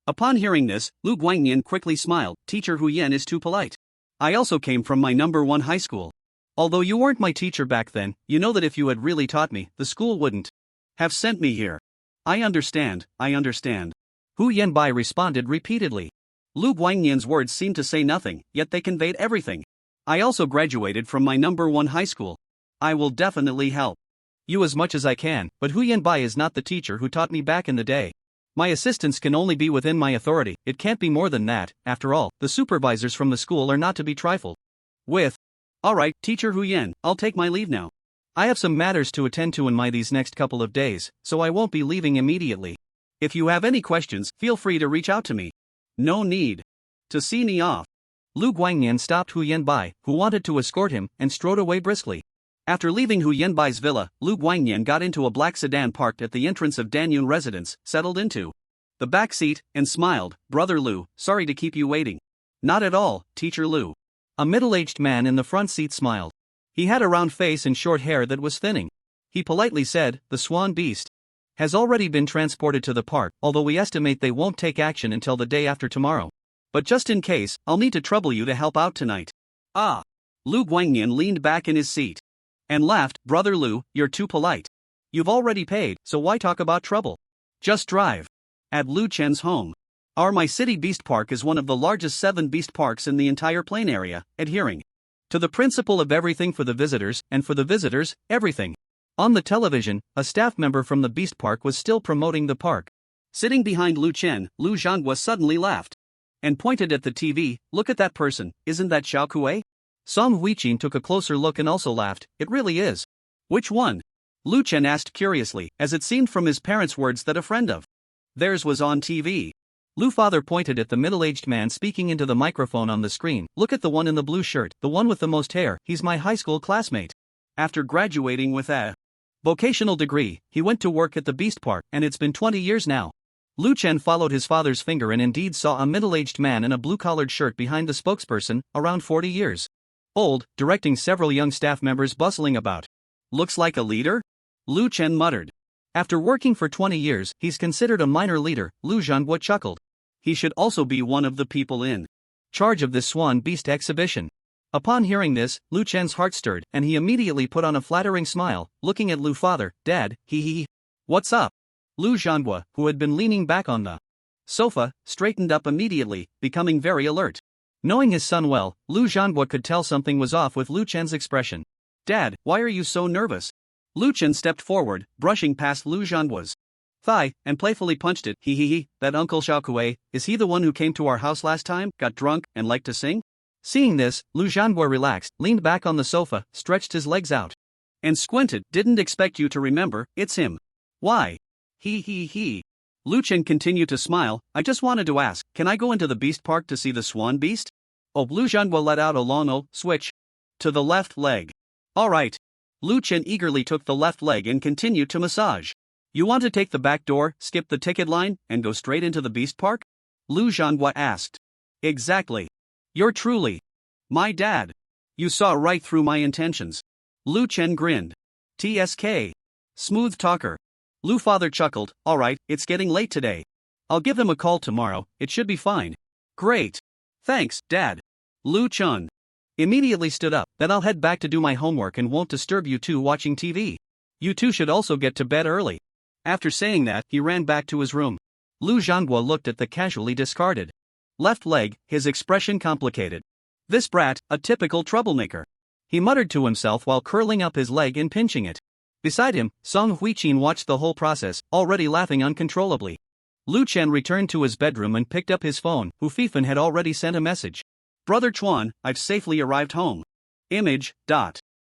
Upon hearing this, Lu Guangyan quickly smiled. Teacher Huyen is too polite. I also came from my number 1 high school. Although you weren't my teacher back then, you know that if you had really taught me, the school wouldn't have sent me here. I understand. Hu Yanbai responded repeatedly. Lu Guangyan's words seemed to say nothing, yet they conveyed everything. I also graduated from my number 1 high school. I will definitely help you as much as I can, but Hu Yanbai is not the teacher who taught me back in the day. My assistance can only be within my authority, it can't be more than that. After all, the supervisors from the school are not to be trifled with. Alright, Teacher Huyen, I'll take my leave now. I have some matters to attend to in these next couple of days, so I won't be leaving immediately. If you have any questions, feel free to reach out to me. No need to see me off. Lu Guangyan stopped Hu Yanbai, who wanted to escort him, and strode away briskly. After leaving Hu Yanbai's villa, Lu Guangyan got into a black sedan parked at the entrance of Danyun residence, settled into the back seat, and smiled. Brother Lu, sorry to keep you waiting. Not at all, Teacher Lu. A middle-aged man in the front seat smiled. He had a round face and short hair that was thinning. He politely said, the swan beast has already been transported to the park, although we estimate they won't take action until the day after tomorrow. But just in case, I'll need to trouble you to help out tonight. Ah! Lu Guangyan leaned back in his seat and laughed. Brother Lu, you're too polite. You've already paid, so why talk about trouble? Just drive. At Lu Chen's home. Our My City Beast Park is one of the largest 7 beast parks in the entire plain area, adhering to the principle of everything for the visitors, and for the visitors, everything. On the television, a staff member from the Beast Park was still promoting the park. Sitting behind Lu Chen, Lu Zhanghua suddenly laughed and pointed at the TV. Look at that person, isn't that Xiao Kuei? Song Huiqin took a closer look and also laughed. It really is. Which one? Lu Chen asked curiously, as it seemed from his parents' words that a friend of theirs was on TV. Lu father pointed at the middle-aged man speaking into the microphone on the screen. Look at the one in the blue shirt, the one with the most hair. He's my high school classmate. After graduating with a vocational degree, he went to work at the Beast Park, and it's been 20 years now. Lu Chen followed his father's finger and indeed saw a middle-aged man in a blue-collared shirt behind the spokesperson, around 40 years old, directing several young staff members bustling about. Looks like a leader? Lu Chen muttered. After working for 20 years, he's considered a minor leader, Lu Zhanghua chuckled. He should also be one of the people in charge of this Swan Beast exhibition. Upon hearing this, Lu Chen's heart stirred, and he immediately put on a flattering smile, looking at Lu father. Dad, hee. What's up? Lu Zhanghua, who had been leaning back on the sofa, straightened up immediately, becoming very alert. Knowing his son well, Lu Zhanghua could tell something was off with Lu Chen's expression. Dad, why are you so nervous? Lu Chen stepped forward, brushing past Lu Zhanghua's thigh, and playfully punched it. Hee, that Uncle Xiao Kuei, is he the one who came to our house last time, got drunk, and liked to sing? Seeing this, Lu Zhanghua relaxed, leaned back on the sofa, stretched his legs out, and squinted. Didn't expect you to remember, it's him. Why? He. Lu Chen continued to smile. I just wanted to ask, can I go into the Beast Park to see the Swan Beast? Oh, Lu Zhanghua let out a long switch to the left leg. Alright. Lu Chen eagerly took the left leg and continued to massage. You want to take the back door, skip the ticket line, and go straight into the Beast Park? Lu Zhanghua asked. Exactly. You're truly my dad. You saw right through my intentions. Lu Chen grinned. TSK. Smooth talker. Lu father chuckled. Alright, it's getting late today. I'll give him a call tomorrow, it should be fine. Great. Thanks, Dad. Lu Chun immediately stood up. Then I'll head back to do my homework and won't disturb you two watching TV. You two should also get to bed early. After saying that, he ran back to his room. Lu Zhanghua looked at the casually discarded left leg, his expression complicated. This brat, a typical troublemaker. He muttered to himself while curling up his leg and pinching it. Beside him, Song Huiqin watched the whole process, already laughing uncontrollably. Lu Chen returned to his bedroom and picked up his phone. Hu Fifan had already sent a message. Brother Chuan, I've safely arrived home. Image.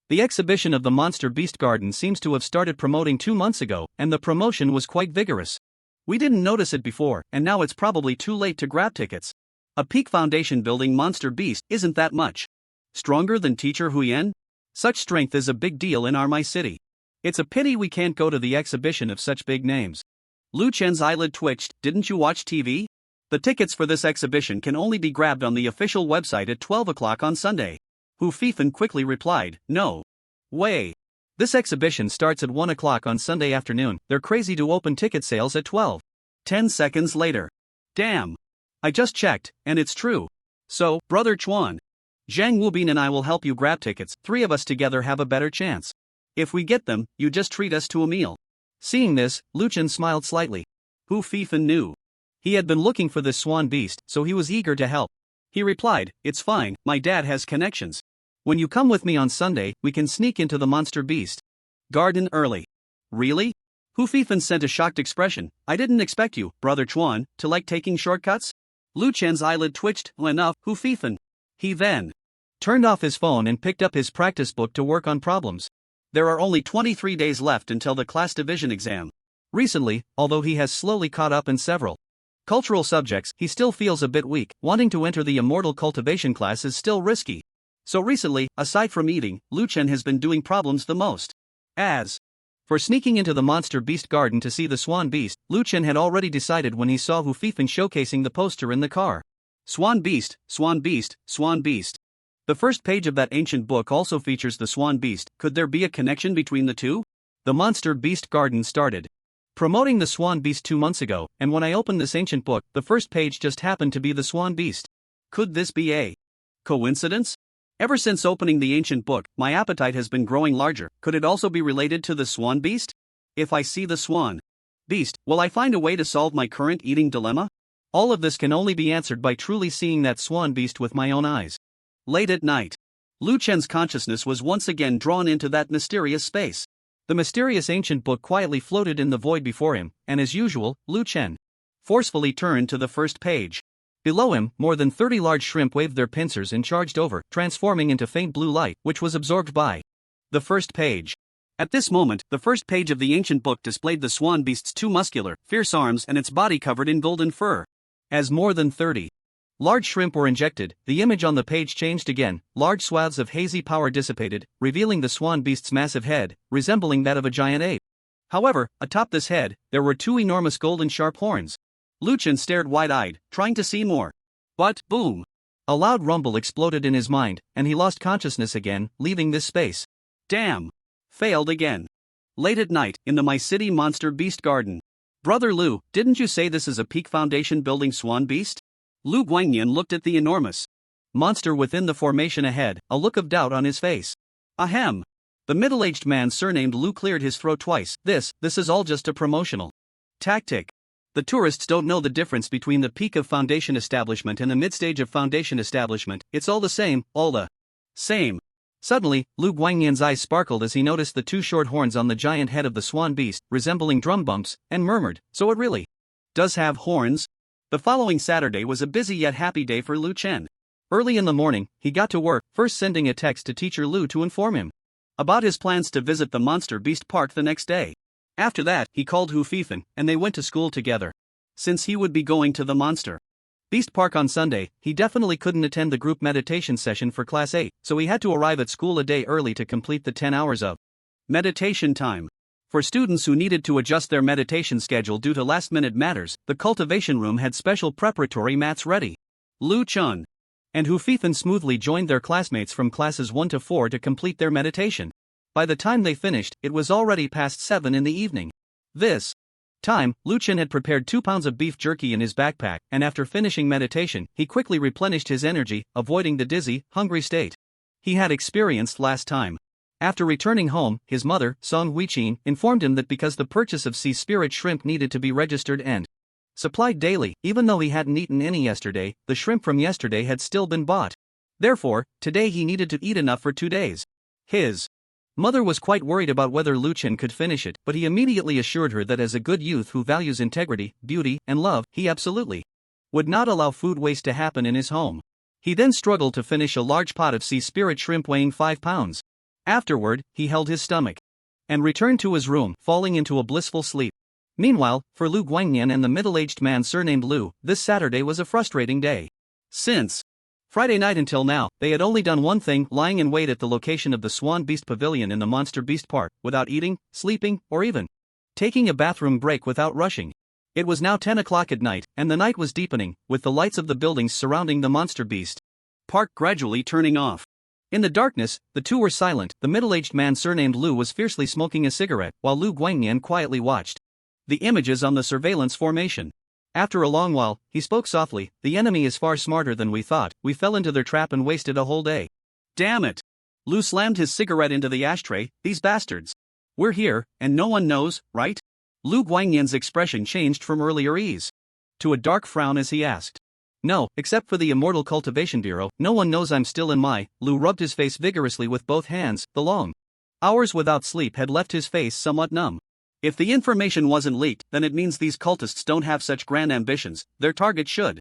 The exhibition of the Monster Beast Garden seems to have started promoting 2 months ago, and the promotion was quite vigorous. We didn't notice it before, and now it's probably too late to grab tickets. A peak foundation building Monster Beast isn't that much stronger than Teacher Huyen? Such strength is a big deal in our My City. It's a pity we can't go to the exhibition of such big names. Lu Chen's eyelid twitched. Didn't you watch TV? The tickets for this exhibition can only be grabbed on the official website at 12 o'clock on Sunday. Hu Fifan quickly replied, no way. This exhibition starts at 1 o'clock on Sunday afternoon. They're crazy to open ticket sales at 12. 10 seconds later. Damn. I just checked, and it's true. So, Brother Chuan, Zhang Wubin and I will help you grab tickets. 3 of us together have a better chance. If we get them, you just treat us to a meal. Seeing this, Lu Chen smiled slightly. Hu Fifan knew he had been looking for this Swan Beast, so he was eager to help. He replied, it's fine, my dad has connections. When you come with me on Sunday, we can sneak into the Monster Beast Garden early. Really? Hu Fifan sent a shocked expression. I didn't expect you, Brother Chuan, to like taking shortcuts? Lu Chen's eyelid twitched. Enough, Hu Fifan. He then turned off his phone and picked up his practice book to work on problems. There are only 23 days left until the class division exam. Recently, although he has slowly caught up in several cultural subjects, he still feels a bit weak. Wanting to enter the immortal cultivation class is still risky. So recently, aside from eating, Lu Chen has been doing problems the most. As for sneaking into the Monster Beast Garden to see the Swan Beast, Lu Chen had already decided when he saw Hu Fifan showcasing the poster in the car. Swan Beast, Swan Beast, Swan Beast. The first page of that ancient book also features the Swan Beast. Could there be a connection between the two? The Monster Beast Garden started promoting the Swan Beast 2 months ago, and when I opened this ancient book, the first page just happened to be the Swan Beast. Could this be a coincidence? Ever since opening the ancient book, my appetite has been growing larger. Could it also be related to the Swan Beast? If I see the swan beast, will I find a way to solve my current eating dilemma? All of this can only be answered by truly seeing that swan beast with my own eyes. Late at night, Lu Chen's consciousness was once again drawn into that mysterious space. The mysterious ancient book quietly floated in the void before him, and as usual, Lu Chen forcefully turned to the first page. Below him, more than 30 large shrimp waved their pincers and charged over, transforming into faint blue light, which was absorbed by the first page. At this moment, the first page of the ancient book displayed the swan beast's two muscular, fierce arms and its body covered in golden fur. As more than 30 large shrimp were injected, the image on the page changed again. Large swaths of hazy power dissipated, revealing the swan beast's massive head, resembling that of a giant ape. However, atop this head, there were two enormous golden sharp horns. Lu Chen stared wide-eyed, trying to see more. But, boom! A loud rumble exploded in his mind, and he lost consciousness again, leaving this space. Damn! Failed again. Late at night, in the My City Monster Beast Garden. Brother Lu, didn't you say this is a peak foundation building swan beast? Lu Guangnian looked at the enormous monster within the formation ahead, a look of doubt on his face. Ahem. The middle-aged man surnamed Lu cleared his throat twice. This is all just a promotional tactic. The tourists don't know the difference between the peak of foundation establishment and the mid-stage of foundation establishment. It's all the same, all the same. Suddenly, Lu Guangnian's eyes sparkled as he noticed the two short horns on the giant head of the swan beast, resembling drum bumps, and murmured, "So it really does have horns?" The following Saturday was a busy yet happy day for Lu Chen. Early in the morning, he got to work, first sending a text to teacher Lu to inform him about his plans to visit the Monster Beast Park the next day. After that, he called Hu Fifan, and they went to school together. Since he would be going to the Monster Beast Park on Sunday, he definitely couldn't attend the group meditation session for Class 8, so he had to arrive at school a day early to complete the 10 hours of meditation time. For students who needed to adjust their meditation schedule due to last-minute matters, the cultivation room had special preparatory mats ready. Lu Chun and Hu Fifan smoothly joined their classmates from classes 1 to 4 to complete their meditation. By the time they finished, it was already past 7 in the evening. This time, Lu Chen had prepared 2 pounds of beef jerky in his backpack, and after finishing meditation, he quickly replenished his energy, avoiding the dizzy, hungry state he had experienced last time. After returning home, his mother, Song Huiqin, informed him that because the purchase of sea spirit shrimp needed to be registered and supplied daily, even though he hadn't eaten any yesterday, the shrimp from yesterday had still been bought. Therefore, today he needed to eat enough for 2 days. His mother was quite worried about whether Lu Chen could finish it, but he immediately assured her that as a good youth who values integrity, beauty, and love, he absolutely would not allow food waste to happen in his home. He then struggled to finish a large pot of sea spirit shrimp weighing 5 pounds. Afterward, he held his stomach and returned to his room, falling into a blissful sleep. Meanwhile, for Lu Guangnian and the middle-aged man surnamed Lu, this Saturday was a frustrating day. Since Friday night until now, they had only done one thing, lying in wait at the location of the Swan Beast Pavilion in the Monster Beast Park, without eating, sleeping, or even taking a bathroom break without rushing. It was now 10 o'clock at night, and the night was deepening, with the lights of the buildings surrounding the Monster Beast Park gradually turning off. In the darkness, the two were silent. The middle-aged man surnamed Lu was fiercely smoking a cigarette, while Lu Guangnian quietly watched the images on the surveillance formation. After a long while, he spoke softly, "The enemy is far smarter than we thought. We fell into their trap and wasted a whole day." Damn it! Lu slammed his cigarette into the ashtray. "These bastards. We're here, and no one knows, right?" Lu Guangnian's expression changed from earlier ease to a dark frown as he asked. "No, except for the Immortal Cultivation Bureau, no one knows I'm still in my..." Lu rubbed his face vigorously with both hands. The long hours without sleep had left his face somewhat numb. If the information wasn't leaked, then it means these cultists don't have such grand ambitions. Their target should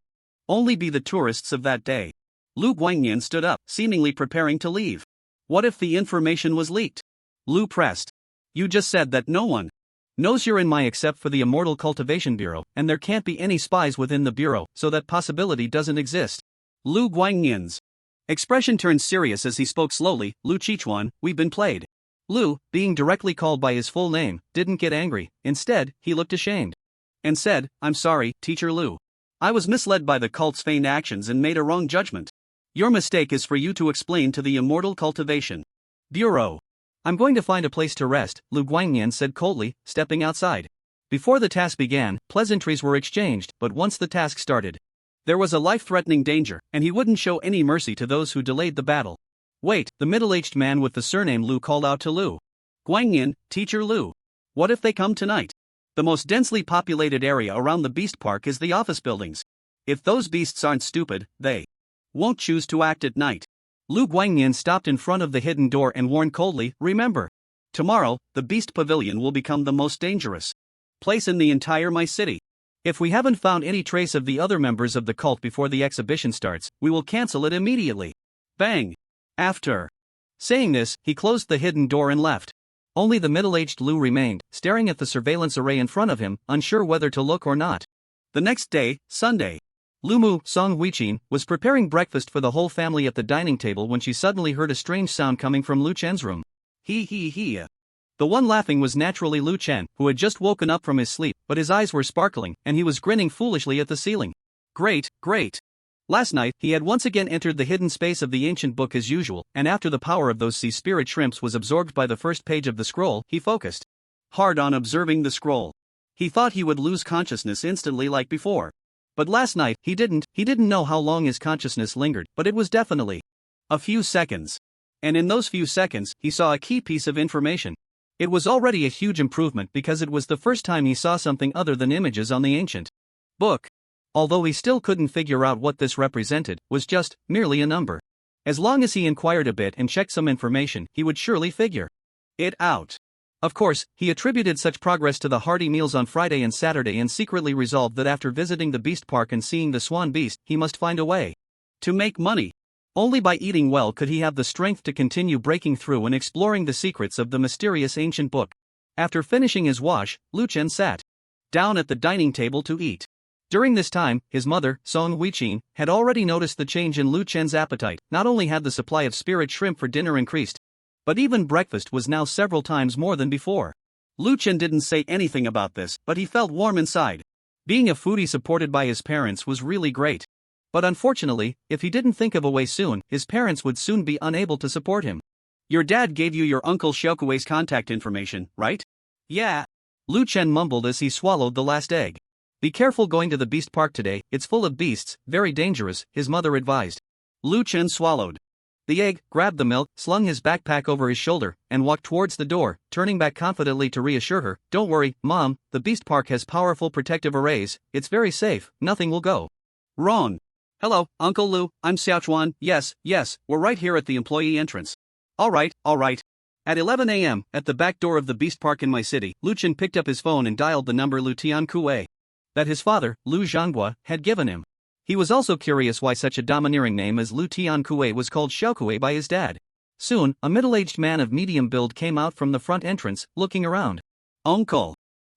only be the tourists of that day. Lu Guangnian stood up, seemingly preparing to leave. What if the information was leaked? Lu pressed. "You just said that no one knows you're in my except for the Immortal Cultivation Bureau, and there can't be any spies within the bureau, so that possibility doesn't exist." Lu Guangnian's expression turned serious as he spoke slowly. "Lu Qichuan, we've been played." Lu, being directly called by his full name, didn't get angry. Instead, he looked ashamed and said, "I'm sorry, Teacher Lu. I was misled by the cult's feigned actions and made a wrong judgment. Your mistake is for you to explain to the Immortal Cultivation Bureau." "I'm going to find a place to rest," Lu Guangnian said coldly, stepping outside. Before the task began, pleasantries were exchanged, but once the task started, there was a life-threatening danger, and he wouldn't show any mercy to those who delayed the battle. "Wait," the middle-aged man with the surname Lu called out to Lu Guangnian, "Teacher Lu, What if they come tonight? The most densely populated area around the beast park is the office buildings. If those beasts aren't stupid, they won't choose to act at night. Lu Guangnian stopped in front of the hidden door and warned coldly, remember. Tomorrow, the beast pavilion will become the most dangerous place in the entire my city. If we haven't found any trace of the other members of the cult before the exhibition starts, we will cancel it immediately. Bang! After saying this, he closed the hidden door and left. Only the middle-aged Lu remained, staring at the surveillance array in front of him, unsure whether to look or not. The next day, Sunday, Lu Mu, Song Huichin, was preparing breakfast for the whole family at the dining table when she suddenly heard a strange sound coming from Lu Chen's room. He. The one laughing was naturally Lu Chen, who had just woken up from his sleep, but his eyes were sparkling, and he was grinning foolishly at the ceiling. Great. Last night, he had once again entered the hidden space of the ancient book as usual, and after the power of those sea spirit shrimps was absorbed by the first page of the scroll, he focused hard on observing the scroll. He thought he would lose consciousness instantly like before. But last night, he didn't know how long his consciousness lingered, but it was definitely a few seconds. And in those few seconds, he saw a key piece of information. It was already a huge improvement because it was the first time he saw something other than images on the ancient book. Although he still couldn't figure out what this represented, was just merely a number. As long as he inquired a bit and checked some information, he would surely figure it out. Of course, he attributed such progress to the hearty meals on Friday and Saturday and secretly resolved that after visiting the beast park and seeing the swan beast, he must find a way to make money. Only by eating well could he have the strength to continue breaking through and exploring the secrets of the mysterious ancient book. After finishing his wash, Lu Chen sat down at the dining table to eat. During this time, his mother, Song Huichin, had already noticed the change in Lu Chen's appetite. Not only had the supply of spirit shrimp for dinner increased, but even breakfast was now several times more than before. Lu Chen didn't say anything about this, but he felt warm inside. Being a foodie supported by his parents was really great. But unfortunately, if he didn't think of a way soon, his parents would soon be unable to support him. Your dad gave you your uncle Xiaokuei's contact information, right? Yeah. Lu Chen mumbled as he swallowed the last egg. Be careful going to the beast park today, it's full of beasts, very dangerous, his mother advised. Lu Chen swallowed the egg, grabbed the milk, slung his backpack over his shoulder, and walked towards the door, turning back confidently to reassure her, don't worry, Mom, the beast park has powerful protective arrays, it's very safe, nothing will go wrong. Hello, Uncle Lu, I'm Xiaochuan, yes, we're right here at the employee entrance. Alright. At 11 a.m., at the back door of the beast park in my city, Lu Chen picked up his phone and dialed the number Lu Tiankuei that his father, Lu Zhanghua, had given him. He was also curious why such a domineering name as Lu Tiankuei was called Xiaokuei by his dad. Soon, a middle-aged man of medium build came out from the front entrance, looking around. Uncle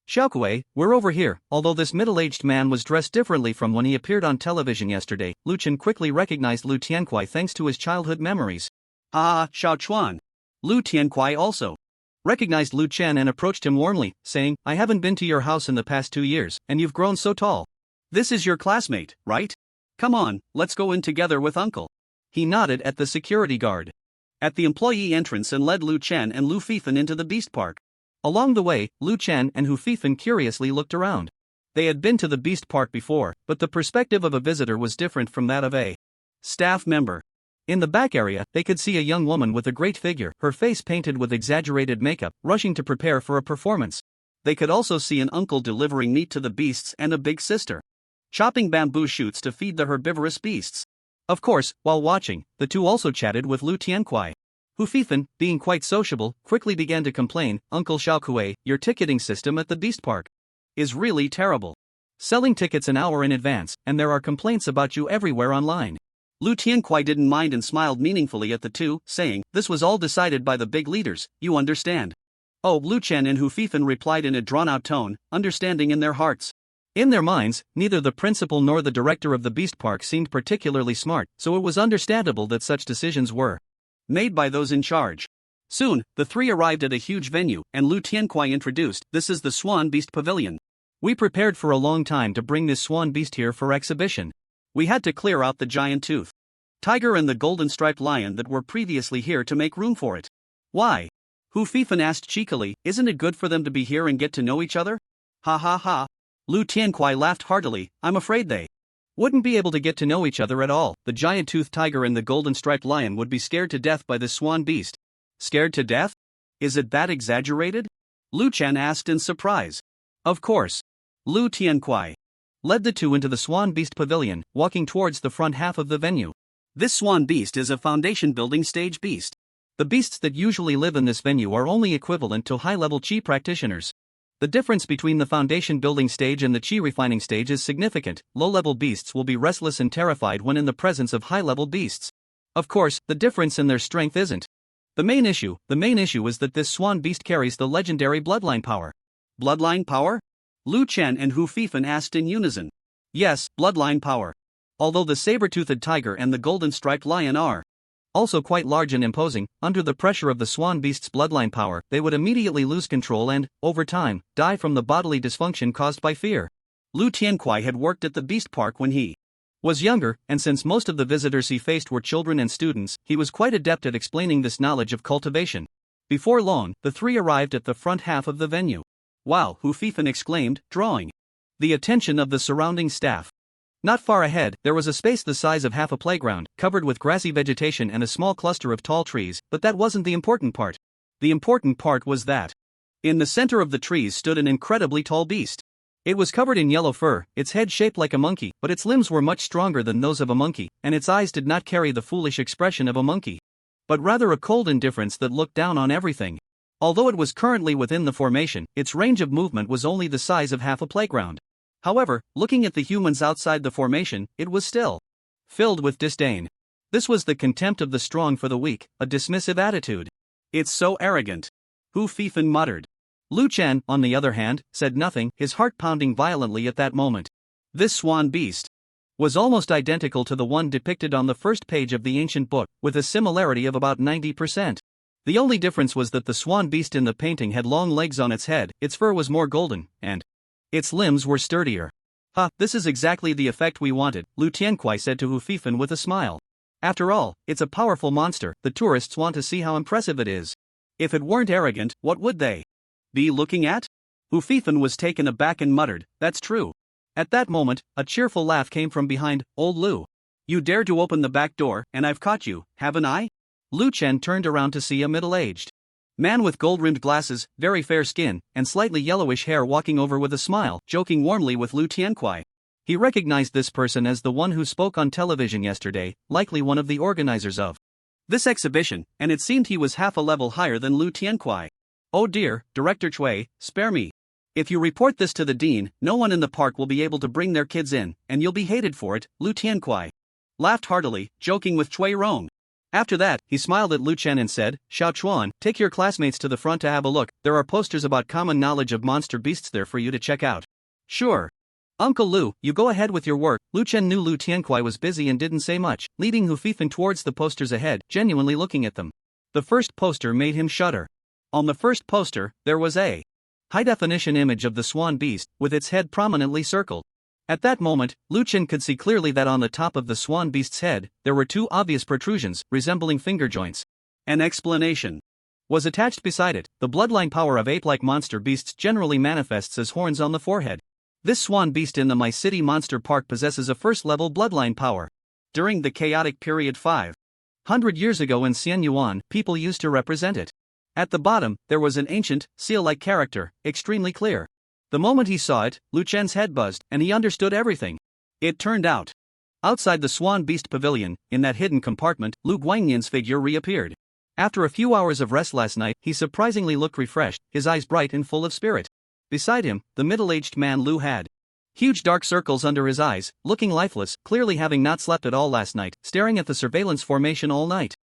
Xiaokuei, we're over here. Although this middle-aged man was dressed differently from when he appeared on television yesterday, Lu Chen quickly recognized Lu Tiankuei thanks to his childhood memories. Ah, Xiaochuan. Lu Tiankuei also recognized Lu Chen and approached him warmly, saying, I haven't been to your house in the past 2 years, and you've grown so tall. This is your classmate, right? Come on, let's go in together with Uncle. He nodded at the security guard at the employee entrance and led Lu Chen and Lu Fifan into the beast park. Along the way, Lu Chen and Hu Fifan curiously looked around. They had been to the beast park before, but the perspective of a visitor was different from that of a staff member. In the back area, they could see a young woman with a great figure, her face painted with exaggerated makeup, rushing to prepare for a performance. They could also see an uncle delivering meat to the beasts and a big sister chopping bamboo shoots to feed the herbivorous beasts. Of course, while watching, the two also chatted with Lu Tiankuei. Hu Fifan, being quite sociable, quickly began to complain, Uncle Xiaokuei, your ticketing system at the beast park is really terrible. Selling tickets an hour in advance, and there are complaints about you everywhere online. Lu Tiankuei didn't mind and smiled meaningfully at the two, saying, this was all decided by the big leaders, you understand. Oh, Lu Chen and Hu Fifan replied in a drawn-out tone, understanding in their hearts. In their minds, neither the principal nor the director of the beast park seemed particularly smart, so it was understandable that such decisions were made by those in charge. Soon, the three arrived at a huge venue, and Lu Tiankuei introduced, this is the Swan Beast Pavilion. We prepared for a long time to bring this swan beast here for exhibition. We had to clear out the giant tooth tiger and the golden striped lion that were previously here to make room for it. Why? Hu Fifan asked cheekily, isn't it good for them to be here and get to know each other? Ha ha ha. Lu Tiankuei laughed heartily, I'm afraid they wouldn't be able to get to know each other at all. The giant-toothed tiger and the golden-striped lion would be scared to death by this swan beast. Scared to death? Is it that exaggerated? Lu Chen asked in surprise. Of course. Lu Tiankuai led the two into the Swan Beast Pavilion, walking towards the front half of the venue. This Swan Beast is a foundation building stage beast. The beasts that usually live in this venue are only equivalent to high-level Qi practitioners. The difference between the foundation building stage and the Qi refining stage is significant. Low-level beasts will be restless and terrified when in the presence of high-level beasts. Of course, the difference in their strength isn't the main issue is that this Swan Beast carries the legendary bloodline power. Bloodline power? Lu Chen and Hu Fifan asked in unison. Yes, bloodline power. Although the saber-toothed tiger and the golden-striped lion are also quite large and imposing, under the pressure of the Swan Beast's bloodline power, they would immediately lose control and, over time, die from the bodily dysfunction caused by fear. Lu Tiankuai had worked at the Beast Park when he was younger, and since most of the visitors he faced were children and students, he was quite adept at explaining this knowledge of cultivation. Before long, the three arrived at the front half of the venue. Wow, Hu Fifan exclaimed, drawing the attention of the surrounding staff. Not far ahead, there was a space the size of half a playground, covered with grassy vegetation and a small cluster of tall trees, but that wasn't the important part. The important part was that in the center of the trees stood an incredibly tall beast. It was covered in yellow fur, its head shaped like a monkey, but its limbs were much stronger than those of a monkey, and its eyes did not carry the foolish expression of a monkey, but rather a cold indifference that looked down on everything. Although it was currently within the formation, its range of movement was only the size of half a playground. However, looking at the humans outside the formation, it was still filled with disdain. This was the contempt of the strong for the weak, a dismissive attitude. It's so arrogant. Hu Fifan muttered. Lu Chen, on the other hand, said nothing, his heart pounding violently at that moment. This Swan Beast was almost identical to the one depicted on the first page of the ancient book, with a similarity of about 90%. The only difference was that the Swan Beast in the painting had long legs on its head, its fur was more golden, and its limbs were sturdier. This is exactly the effect we wanted, Lu Tiankuai said to Hu Fifan with a smile. After all, it's a powerful monster, the tourists want to see how impressive it is. If it weren't arrogant, what would they be looking at? Hu Fifan was taken aback and muttered, that's true. At that moment, a cheerful laugh came from behind old Lu. You dared to open the back door, and I've caught you, haven't I? Lu Chen turned around to see a middle-aged man with gold-rimmed glasses, very fair skin, and slightly yellowish hair walking over with a smile, joking warmly with Lu Tiankuai. He recognized this person as the one who spoke on television yesterday, likely one of the organizers of this exhibition, and it seemed he was half a level higher than Lu Tiankuai. Oh dear, Director Chui, spare me. If you report this to the dean, no one in the park will be able to bring their kids in, and you'll be hated for it, Lu Tiankuai laughed heartily, joking with Chui Rong. After that, he smiled at Lu Chen and said, Xiao Chuan, take your classmates to the front to have a look, there are posters about common knowledge of monster beasts there for you to check out. Sure. Uncle Lu, you go ahead with your work. Lu Chen knew Lu Tiankuai was busy and didn't say much, leading Hu Fifan towards the posters ahead, genuinely looking at them. The first poster made him shudder. On the first poster, there was a high-definition image of the Swan Beast, with its head prominently circled. At that moment, Lu Chen could see clearly that on the top of the Swan Beast's head, there were two obvious protrusions, resembling finger joints. An explanation was attached beside it. The bloodline power of ape-like monster beasts generally manifests as horns on the forehead. This Swan Beast in the My City Monster Park possesses a first-level bloodline power. During the chaotic period 500 years ago in Xian Yuan, people used to represent it. At the bottom, there was an ancient, seal-like character, extremely clear. The moment he saw it, Lu Chen's head buzzed, and he understood everything. It turned out, outside the Swan Beast Pavilion, in that hidden compartment, Lu Guangyan's figure reappeared. After a few hours of rest last night, he surprisingly looked refreshed, his eyes bright and full of spirit. Beside him, the middle-aged man Lu had huge dark circles under his eyes, looking lifeless, clearly having not slept at all last night, staring at the surveillance formation all night.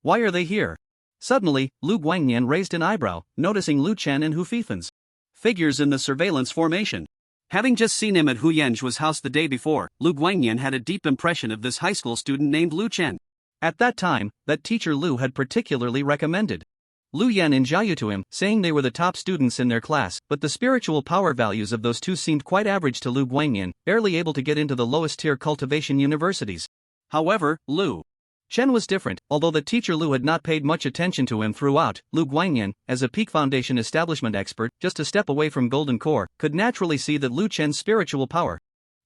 Why are they here? Suddenly, Lu Guangyan raised an eyebrow, noticing Lu Chen and Hu Fifan's figures in the surveillance formation. Having just seen him at Hu Yanzhua's house the day before, Lu Guangyan had a deep impression of this high school student named Lu Chen. At that time, that teacher Lu had particularly recommended Lu Yan and Jiayu to him, saying they were the top students in their class, but the spiritual power values of those two seemed quite average to Lu Guangyan, barely able to get into the lowest-tier cultivation universities. However, Lu Chen was different. Although the teacher Lu had not paid much attention to him throughout, Lu Guangyan, as a peak foundation establishment expert, just a step away from Golden Core, could naturally see that Lu Chen's spiritual power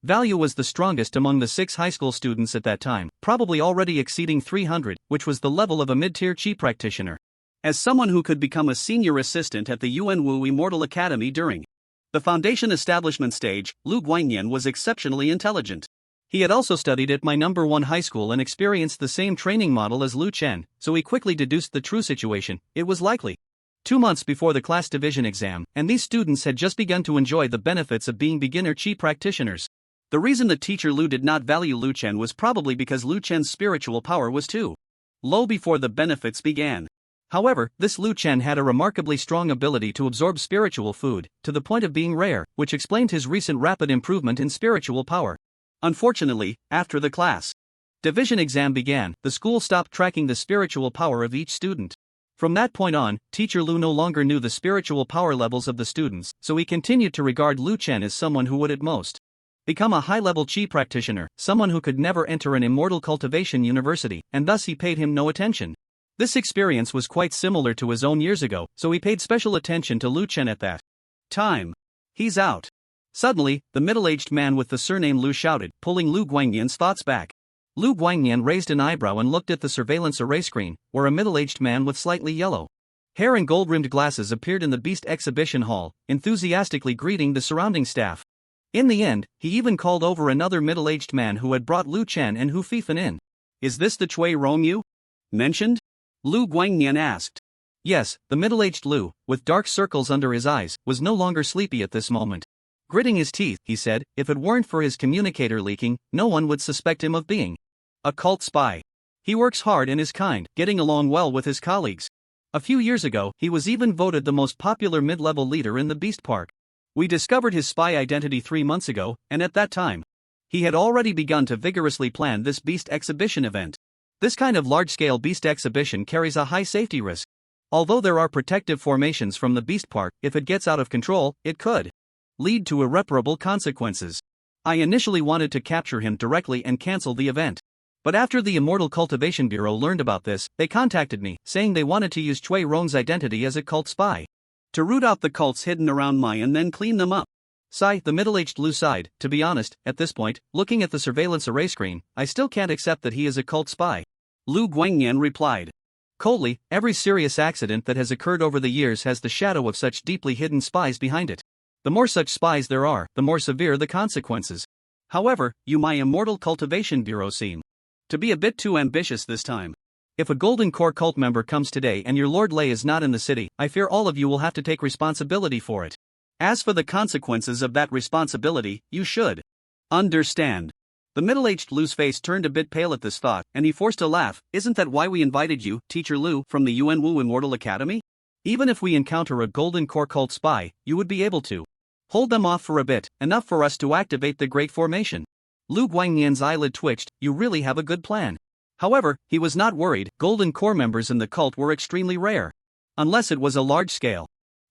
value was the strongest among the 6 high school students at that time, probably already exceeding 300, which was the level of a mid-tier Qi practitioner. as someone who could become a senior assistant at the Yuanwu Immortal Academy during the foundation establishment stage. Lu Guangyan was exceptionally intelligent. He had also studied at my #1 high school and experienced the same training model as Lu Chen, so he quickly deduced the true situation. It was likely 2 months before the class division exam, and these students had just begun to enjoy the benefits of being beginner chi practitioners. The reason that teacher Lu did not value Lu Chen was probably because Lu Chen's spiritual power was too low before the benefits began. However, this Lu Chen had a remarkably strong ability to absorb spiritual food, to the point of being rare, which explained his recent rapid improvement in spiritual power. Unfortunately, after the class division exam began, the school stopped tracking the spiritual power of each student. From that point on, teacher Lu no longer knew the spiritual power levels of the students, so he continued to regard Lu Chen as someone who would at most become a high-level chi practitioner, someone who could never enter an immortal cultivation university, and thus he paid him no attention. This experience was quite similar to his own years ago, so he paid special attention to Lu Chen at that time. He's out. Suddenly, the middle-aged man with the surname Lu shouted, pulling Lu Guangyan's thoughts back. Lu Guangyan raised an eyebrow and looked at the surveillance array screen, where a middle-aged man with slightly yellow hair and gold-rimmed glasses appeared in the Beast exhibition hall, enthusiastically greeting the surrounding staff. In the end, he even called over another middle-aged man who had brought Lu Chen and Hu Fifan in. "Is this the Chui Rong you mentioned?" Lu Guangyan asked. Yes, the middle-aged Lu, with dark circles under his eyes, was no longer sleepy at this moment. Gritting his teeth, he said, if it weren't for his communicator leaking, no one would suspect him of being a cult spy. He works hard and is kind, getting along well with his colleagues. A few years ago, he was even voted the most popular mid-level leader in the Beast Park. We discovered his spy identity 3 months ago, and at that time, he had already begun to vigorously plan this Beast exhibition event. This kind of large-scale Beast exhibition carries a high safety risk. Although there are protective formations from the Beast Park, if it gets out of control, it could lead to irreparable consequences. I initially wanted to capture him directly and cancel the event. But after the Immortal Cultivation Bureau learned about this, they contacted me, saying they wanted to use Chui Rong's identity as a cult spy to root out the cults hidden around Mai and then clean them up. Sigh, the middle-aged Lu sighed. To be honest, at this point, looking at the surveillance array screen, I still can't accept that he is a cult spy. Lu Guangyan replied coldly, every serious accident that has occurred over the years has the shadow of such deeply hidden spies behind it. The more such spies there are, the more severe the consequences. However, you my Immortal Cultivation Bureau seem to be a bit too ambitious this time. If a Golden Core cult member comes today and your Lord Lei is not in the city, I fear all of you will have to take responsibility for it. As for the consequences of that responsibility, you should understand. The middle-aged Lu's face turned a bit pale at this thought, and he forced a laugh. Isn't that why we invited you, Teacher Lu, from the Yuanwu Immortal Academy? Even if we encounter a Golden Core cult spy, you would be able to hold them off for a bit, enough for us to activate the Great Formation. Lu Guangyan's eyelid twitched. You really have a good plan. However, he was not worried. Golden Core members in the cult were extremely rare. Unless it was a large-scale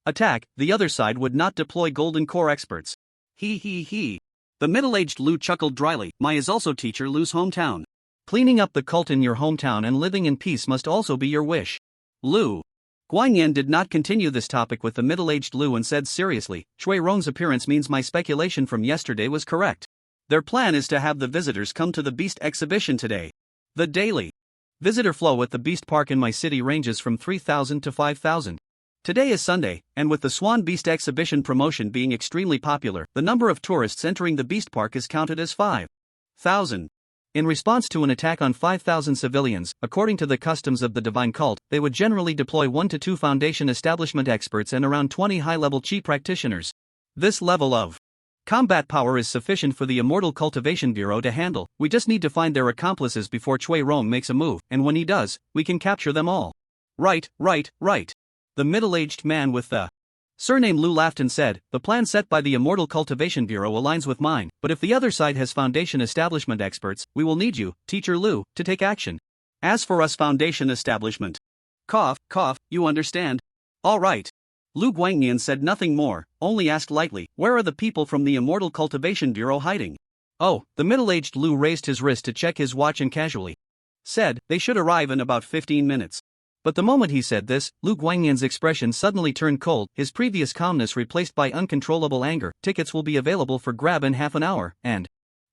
attack, the other side would not deploy Golden Core experts. He. The middle-aged Lu chuckled dryly. Mai is also Teacher Lu's hometown. Cleaning up the cult in your hometown and living in peace must also be your wish. Lu Guangyan did not continue this topic with the middle-aged Lu and said seriously, Chui Rong's appearance means my speculation from yesterday was correct. Their plan is to have the visitors come to the Beast exhibition today. The daily visitor flow at the Beast Park in my city ranges from 3,000 to 5,000. Today is Sunday, and with the Swan Beast exhibition promotion being extremely popular, the number of tourists entering the Beast Park is counted as 5,000. In response to an attack on 5,000 civilians, according to the customs of the Divine Cult, they would generally deploy 1 to 2 Foundation establishment experts and around 20 high-level chi practitioners. This level of combat power is sufficient for the Immortal Cultivation Bureau to handle. We just need to find their accomplices before Chui Rong makes a move, and when he does, we can capture them all. Right. The middle-aged man with the surname Lu laughed and said, the plan set by the Immortal Cultivation Bureau aligns with mine, but if the other side has Foundation establishment experts, we will need you, Teacher Lu, to take action. As for us Foundation establishment, cough, you understand? All right. Lu Guangyan said nothing more, only asked lightly, where are the people from the Immortal Cultivation Bureau hiding? Oh, the middle-aged Lu raised his wrist to check his watch and casually said, they should arrive in about 15 minutes. But the moment he said this, Lu Guangyan's expression suddenly turned cold, his previous calmness replaced by uncontrollable anger. Tickets will be available for grab in half an hour, and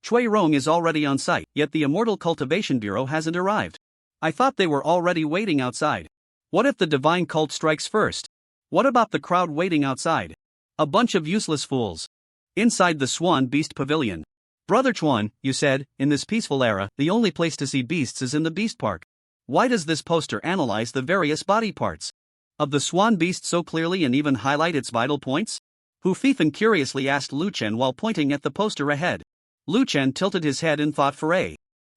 Chui Rong is already on site, yet the Immortal Cultivation Bureau hasn't arrived. I thought they were already waiting outside. What if the divine cult strikes first? What about the crowd waiting outside? A bunch of useless fools. Inside the Swan Beast Pavilion. Brother Chuan, you said, in this peaceful era, the only place to see beasts is in the Beast Park. Why does this poster analyze the various body parts of the swan beast so clearly and even highlight its vital points? Hu Fifan curiously asked Lu Chen while pointing at the poster ahead. Lu Chen tilted his head in thought for a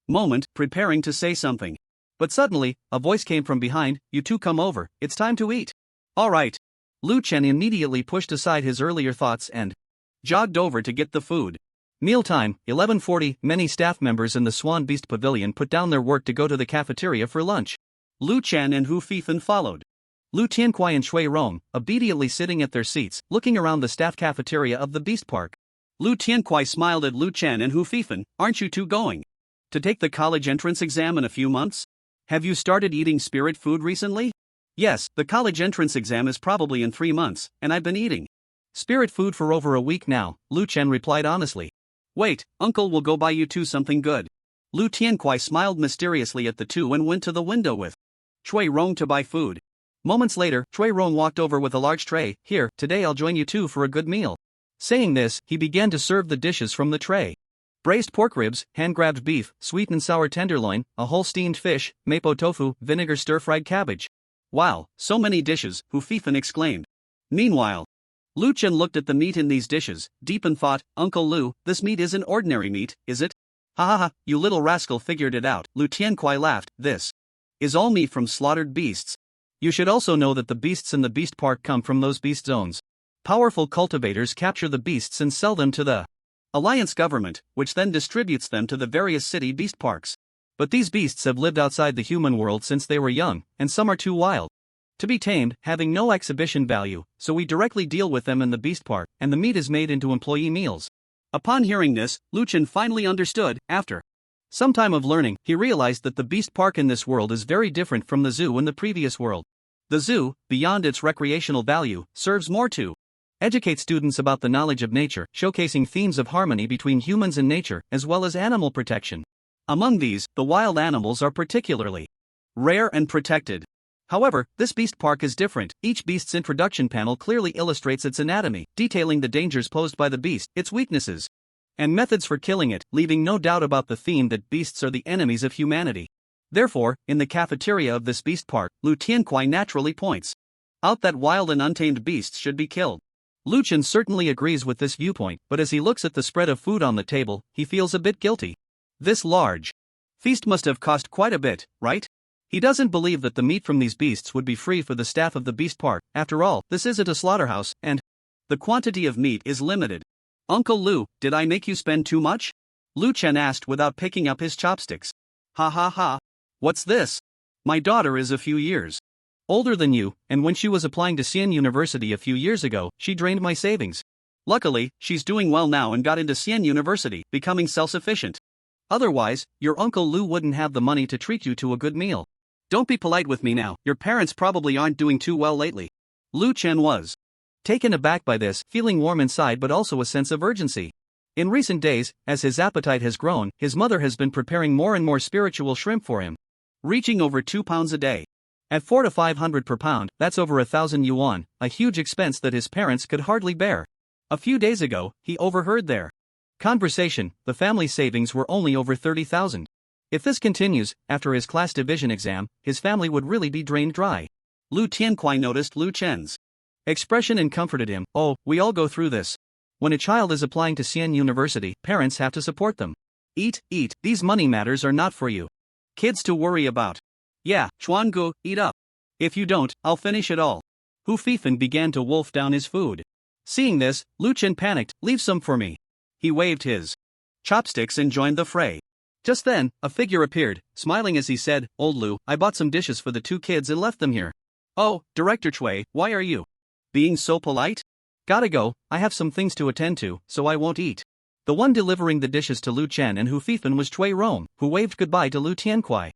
moment, preparing to say something. But suddenly, a voice came from behind, "You two come over, it's time to eat." All right. Lu Chen immediately pushed aside his earlier thoughts and jogged over to get the food. Mealtime, 11:40. Many staff members in the Swan Beast Pavilion put down their work to go to the cafeteria for lunch. Lu Chen and Hu Fifan followed. Lu Tianquai and Shui Rong, obediently sitting at their seats, looking around the staff cafeteria of the Beast Park. Lu Tianquai smiled at Lu Chen and Hu Fifan. Aren't you two going to take the college entrance exam in a few months? Have you started eating spirit food recently? Yes, the college entrance exam is probably in 3 months, and I've been eating spirit food for over a week now, Lu Chen replied honestly. Wait, uncle will go buy you two something good. Lu Tianquai smiled mysteriously at the two and went to the window with Shui Rong to buy food. Moments later, Shui Rong walked over with a large tray. Here, today I'll join you two for a good meal. Saying this, he began to serve the dishes from the tray. Braised pork ribs, hand-grabbed beef, sweet and sour tenderloin, a whole steamed fish, mapo tofu, vinegar stir-fried cabbage. Wow, so many dishes, Hu Fifan exclaimed. Meanwhile, Lu Chen looked at the meat in these dishes, deep in thought. Uncle Lu, this meat isn't ordinary meat, is it? Ha ha ha, you little rascal figured it out, Lu Tianquai laughed. This is all meat from slaughtered beasts. You should also know that the beasts in the Beast Park come from those beast zones. Powerful cultivators capture the beasts and sell them to the Alliance government, which then distributes them to the various city beast parks. But these beasts have lived outside the human world since they were young, and some are too wild to be tamed, having no exhibition value, so we directly deal with them in the Beast Park, and the meat is made into employee meals. Upon hearing this, Lu Chen finally understood. After some time of learning, he realized that the Beast Park in this world is very different from the zoo in the previous world. The zoo, beyond its recreational value, serves more to educate students about the knowledge of nature, showcasing themes of harmony between humans and nature, as well as animal protection. Among these, the wild animals are particularly rare and protected. However, this beast park is different. Each beast's introduction panel clearly illustrates its anatomy, detailing the dangers posed by the beast, its weaknesses, and methods for killing it, leaving no doubt about the theme that beasts are the enemies of humanity. Therefore, in the cafeteria of this beast park, Lu Tianquai naturally points out that wild and untamed beasts should be killed. Lu Chen certainly agrees with this viewpoint, but as he looks at the spread of food on the table, he feels a bit guilty. This large feast must have cost quite a bit, right? He doesn't believe that the meat from these beasts would be free for the staff of the beast park. After all, this isn't a slaughterhouse, and the quantity of meat is limited. Uncle Lu, did I make you spend too much? Lu Chen asked without picking up his chopsticks. Ha ha ha. What's this? My daughter is a few years older than you, and when she was applying to Xian University a few years ago, she drained my savings. Luckily, she's doing well now and got into Xian University, becoming self-sufficient. Otherwise, your Uncle Lu wouldn't have the money to treat you to a good meal. Don't be polite with me now, your parents probably aren't doing too well lately. Lu Chen was taken aback by this, feeling warm inside but also a sense of urgency. In recent days, as his appetite has grown, his mother has been preparing more and more spiritual shrimp for him, reaching over 2 pounds a day. At 400 to 500 per pound, that's over 1,000 yuan, a huge expense that his parents could hardly bear. A few days ago, he overheard their conversation. The family savings were only over 30,000. If this continues, after his class division exam, his family would really be drained dry. Lu Tianquai noticed Lu Chen's expression and comforted him. Oh, we all go through this. When a child is applying to Xian University, parents have to support them. Eat, these money matters are not for you kids to worry about. Yeah, Chuangu, eat up. If you don't, I'll finish it all. Hu Fifan began to wolf down his food. Seeing this, Lu Chen panicked. Leave some for me. He waved his chopsticks and joined the fray. Just then, a figure appeared, smiling as he said, Old Lu, I bought some dishes for the 2 kids and left them here. Oh, Director Chui, why are you being so polite? Gotta go, I have some things to attend to, so I won't eat. The one delivering the dishes to Lu Chen and Hu Fifan was Chui Rong, who waved goodbye to Lu Tianquai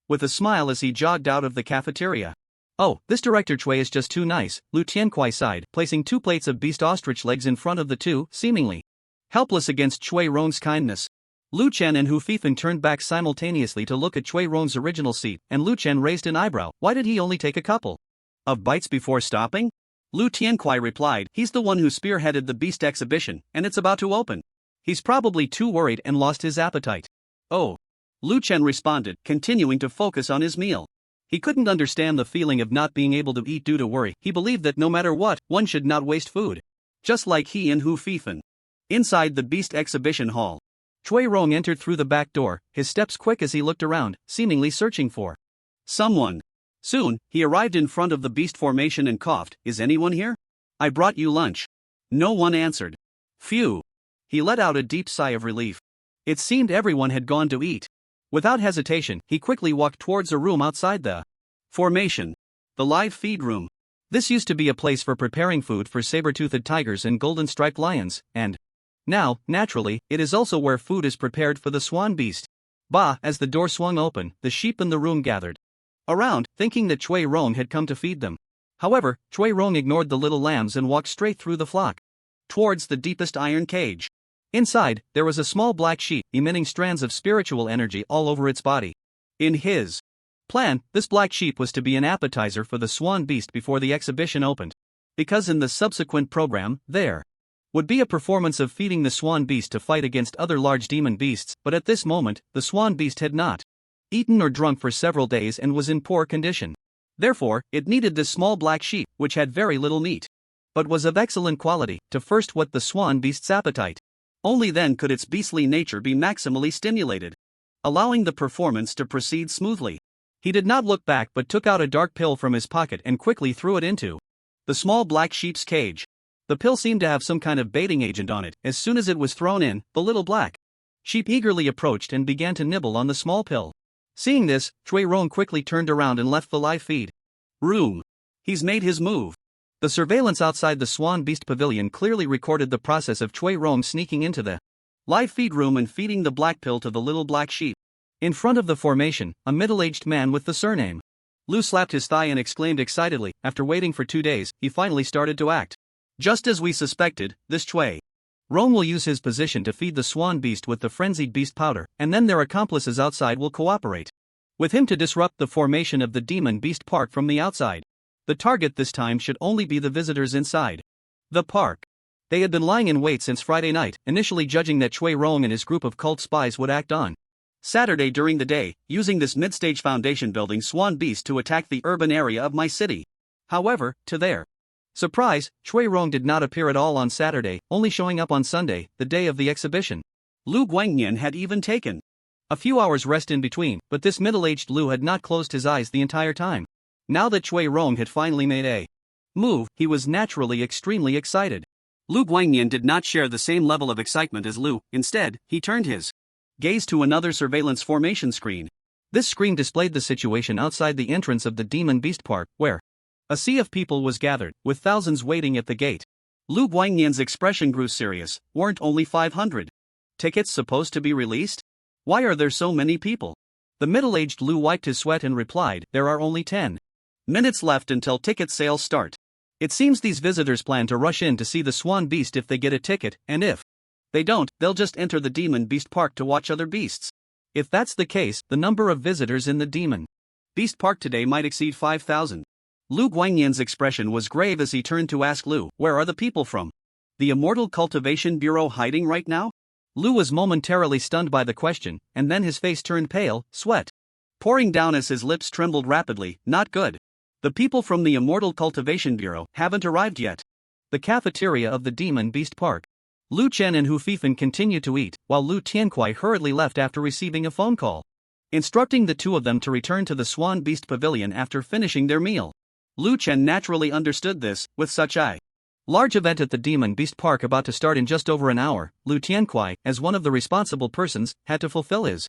with a smile as he jogged out of the cafeteria. Oh, this Director Chui is just too nice, Lu Tianquai sighed, placing 2 plates of beast ostrich legs in front of the two, seemingly helpless against Chui Rong's kindness. Lu Chen and Hu Fifan turned back simultaneously to look at Cui Rong's original seat, and Lu Chen raised an eyebrow. Why did he only take a couple of bites before stopping? Lu Tiankuai replied, he's the one who spearheaded the beast exhibition, and it's about to open. He's probably too worried and lost his appetite. Oh. Lu Chen responded, continuing to focus on his meal. He couldn't understand the feeling of not being able to eat due to worry. He believed that no matter what, one should not waste food. Just like he and Hu Fifan. Inside the beast exhibition hall, Cui Rong entered through the back door, his steps quick as he looked around, seemingly searching for someone. Soon, he arrived in front of the beast formation and coughed, is anyone here? I brought you lunch. No one answered. Phew. He let out a deep sigh of relief. It seemed everyone had gone to eat. Without hesitation, he quickly walked towards a room outside the formation. The live feed room. This used to be a place for preparing food for saber-toothed tigers and golden-striped lions, and now, naturally, it is also where food is prepared for the swan beast. Bah! As the door swung open, the sheep in the room gathered around, thinking that Cui Rong had come to feed them. However, Cui Rong ignored the little lambs and walked straight through the flock towards the deepest iron cage. Inside, there was a small black sheep, emitting strands of spiritual energy all over its body. In his plan, this black sheep was to be an appetizer for the swan beast before the exhibition opened. Because in the subsequent program, there would be a performance of feeding the swan beast to fight against other large demon beasts, but at this moment, the swan beast had not eaten or drunk for several days and was in poor condition. Therefore, it needed this small black sheep, which had very little meat, but was of excellent quality, to first whet the swan beast's appetite. Only then could its beastly nature be maximally stimulated, allowing the performance to proceed smoothly. He did not look back but took out a dark pill from his pocket and quickly threw it into the small black sheep's cage. The pill seemed to have some kind of baiting agent on it. As soon as it was thrown in, the little black sheep eagerly approached and began to nibble on the small pill. Seeing this, Cui Rong quickly turned around and left the live feed room. He's made his move. The surveillance outside the Swan Beast Pavilion clearly recorded the process of Cui Rong sneaking into the live feed room and feeding the black pill to the little black sheep. In front of the formation, a middle-aged man with the surname Lu slapped his thigh and exclaimed excitedly. After waiting for 2 days, he finally started to act. Just as we suspected, this Cui Rong will use his position to feed the swan beast with the frenzied beast powder, and then their accomplices outside will cooperate with him to disrupt the formation of the demon beast park from the outside. The target this time should only be the visitors inside the park. They had been lying in wait since Friday night, initially judging that Cui Rong and his group of cult spies would act on Saturday during the day, using this mid-stage foundation building swan beast to attack the urban area of my city. However, to their surprise, Cui Rong did not appear at all on Saturday, only showing up on Sunday, the day of the exhibition. Lu Guangnian had even taken a few hours rest in between, but this middle-aged Lu had not closed his eyes the entire time. Now that Cui Rong had finally made a move, he was naturally extremely excited. Lu Guangnian did not share the same level of excitement as Lu. Instead, he turned his gaze to another surveillance formation screen. This screen displayed the situation outside the entrance of the Demon Beast Park, where a sea of people was gathered, with thousands waiting at the gate. Lu Guangnian's expression grew serious. Weren't only 500 tickets supposed to be released? Why are there so many people? The middle-aged Lu wiped his sweat and replied, there are only 10 minutes left until ticket sales start. It seems these visitors plan to rush in to see the swan beast if they get a ticket, and if they don't, they'll just enter the Demon Beast Park to watch other beasts. If that's the case, the number of visitors in the Demon Beast Park today might exceed 5,000. Lu Guangnian's expression was grave as he turned to ask Lu, where are the people from the Immortal Cultivation Bureau hiding right now? Lu was momentarily stunned by the question, and then his face turned pale, sweat pouring down as his lips trembled rapidly. Not good. The people from the Immortal Cultivation Bureau haven't arrived yet. The cafeteria of the Demon Beast Park. Lu Chen and Hu Fifan continued to eat, while Lu Tiankuai hurriedly left after receiving a phone call instructing the two of them to return to the Swan Beast Pavilion after finishing their meal. Lu Chen naturally understood this. With such a large event at the Demon Beast Park about to start in just over an hour, Lu Tiankuai, as one of the responsible persons, had to fulfill his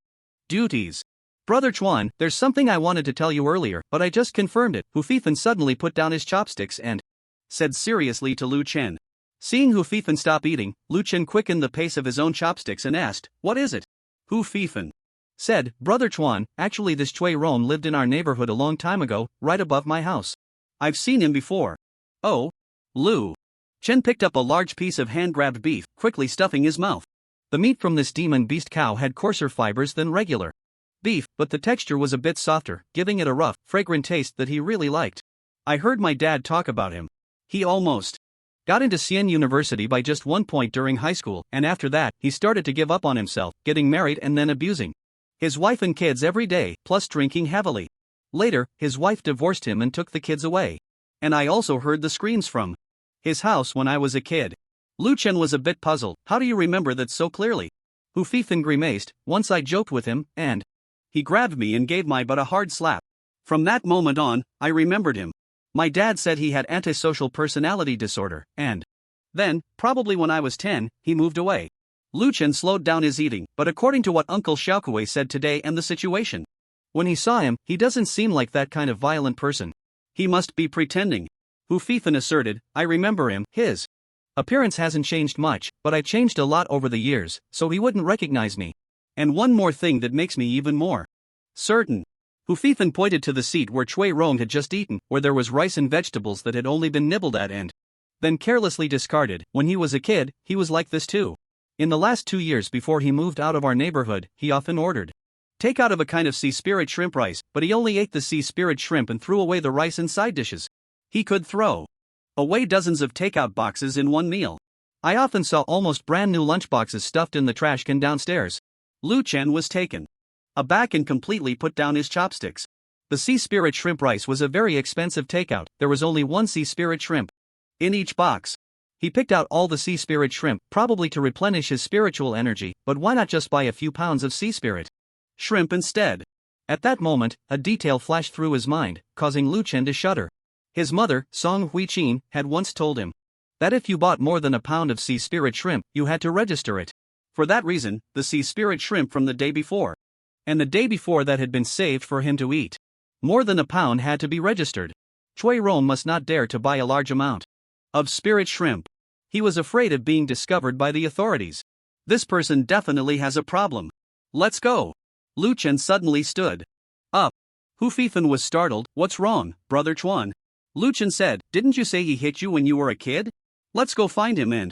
duties. Brother Chuan, there's something I wanted to tell you earlier, but I just confirmed it. Hu Fifan suddenly put down his chopsticks and said seriously to Lu Chen. Seeing Hu Fifan stop eating, Lu Chen quickened the pace of his own chopsticks and asked, what is it? Hu Fifan said, Brother Chuan, actually this Cui Rong lived in our neighborhood a long time ago, right above my house. I've seen him before. Oh? Lu Chen picked up a large piece of hand-grabbed beef, quickly stuffing his mouth. The meat from this demon beast cow had coarser fibers than regular beef, but the texture was a bit softer, giving it a rough, fragrant taste that he really liked. I heard my dad talk about him. He almost got into Xian University by just 1 point during high school, and after that, he started to give up on himself, getting married and then abusing his wife and kids every day, plus drinking heavily. Later, his wife divorced him and took the kids away. And I also heard the screams from his house when I was a kid. Lu Chen was a bit puzzled. How do you remember that so clearly? Hu Fifan grimaced. Once I joked with him, and he grabbed me and gave my butt a hard slap. From that moment on, I remembered him. My dad said he had antisocial personality disorder, and then, probably when I was 10, he moved away. Lu Chen slowed down his eating, but according to what Uncle Xiaokui said today and the situation, when he saw him, he doesn't seem like that kind of violent person. He must be pretending. Hu Fifan asserted. I remember him. His appearance hasn't changed much, but I changed a lot over the years, so he wouldn't recognize me. And one more thing that makes me even more certain. Hu Fifan pointed to the seat where Cui Rong had just eaten, where there was rice and vegetables that had only been nibbled at and then carelessly discarded. When he was a kid, he was like this too. In the last 2 years before he moved out of our neighborhood, he often ordered takeout of a kind of sea spirit shrimp rice, but he only ate the sea spirit shrimp and threw away the rice and side dishes. He could throw away dozens of takeout boxes in one meal. I often saw almost brand new lunchboxes stuffed in the trash can downstairs. Lu Chen was taken aback and completely put down his chopsticks. The sea spirit shrimp rice was a very expensive takeout. There was only one sea spirit shrimp in each box. He picked out all the sea spirit shrimp, probably to replenish his spiritual energy, but why not just buy a few pounds of sea spirit shrimp instead? At that moment, a detail flashed through his mind, causing Lu Chen to shudder. His mother, Song Huiqin, had once told him that if you bought more than a pound of sea spirit shrimp, you had to register it. For that reason, the sea spirit shrimp from the day before and the day before that had been saved for him to eat. More than a pound had to be registered. Cui Rong must not dare to buy a large amount of spirit shrimp. He was afraid of being discovered by the authorities. This person definitely has a problem. Let's go. Lu Chen suddenly stood up. Hu Fifan was startled. What's wrong, Brother Chuan? Lu Chen said, didn't you say he hit you when you were a kid? Let's go find him and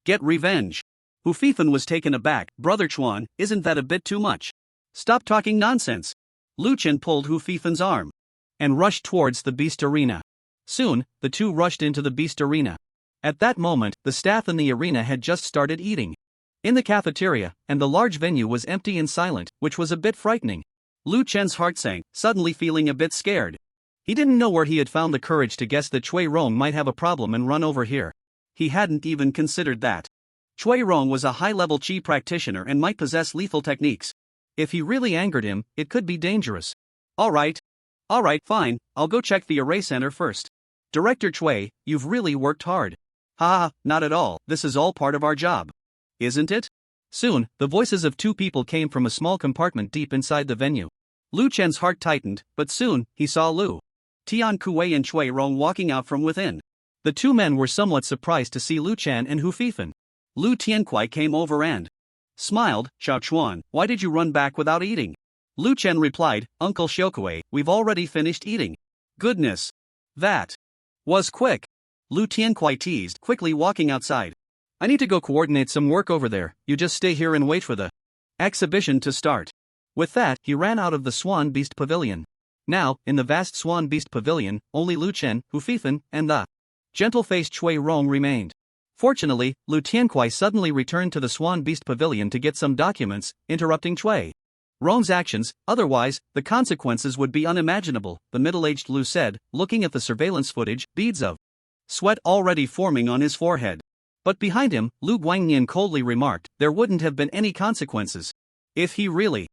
get revenge. Hu Fifan was taken aback. Brother Chuan, isn't that a bit too much? Stop talking nonsense. Lu Chen pulled Hu Fifan's arm and rushed towards the beast arena. Soon, the two rushed into the beast arena. At that moment, the staff in the arena had just started eating in the cafeteria, and the large venue was empty and silent, which was a bit frightening. Lu Chen's heart sank, suddenly feeling a bit scared. He didn't know where he had found the courage to guess that Cui Rong might have a problem and run over here. He hadn't even considered that Cui Rong was a high-level Qi practitioner and might possess lethal techniques. If he really angered him, it could be dangerous. Alright, fine, I'll go check the array center first. Director Cui, you've really worked hard. Ha, not at all, this is all part of our job. Isn't it? Soon, the voices of two people came from a small compartment deep inside the venue. Lu Chen's heart tightened, but soon, he saw Lu Tian Kuei and Cui Rong walking out from within. The two men were somewhat surprised to see Lu Chen and Hu Fifan. Lu Tiankuei came over and smiled. Xiao Chuan, why did you run back without eating? Lu Chen replied, Uncle Xiaokui, we've already finished eating. Goodness. That was quick. Lu Tiankuei teased, quickly walking outside. I need to go coordinate some work over there, you just stay here and wait for the exhibition to start. With that, he ran out of the Swan Beast Pavilion. Now, in the vast Swan Beast Pavilion, only Lu Chen, Hu Fifan, and the gentle-faced Cui Rong remained. Fortunately, Lu Tiankuei suddenly returned to the Swan Beast Pavilion to get some documents, interrupting Cui Rong's actions, otherwise, the consequences would be unimaginable, the middle-aged Lu said, looking at the surveillance footage, beads of sweat already forming on his forehead. But behind him, Lu Guangnian coldly remarked, there wouldn't have been any consequences. If he really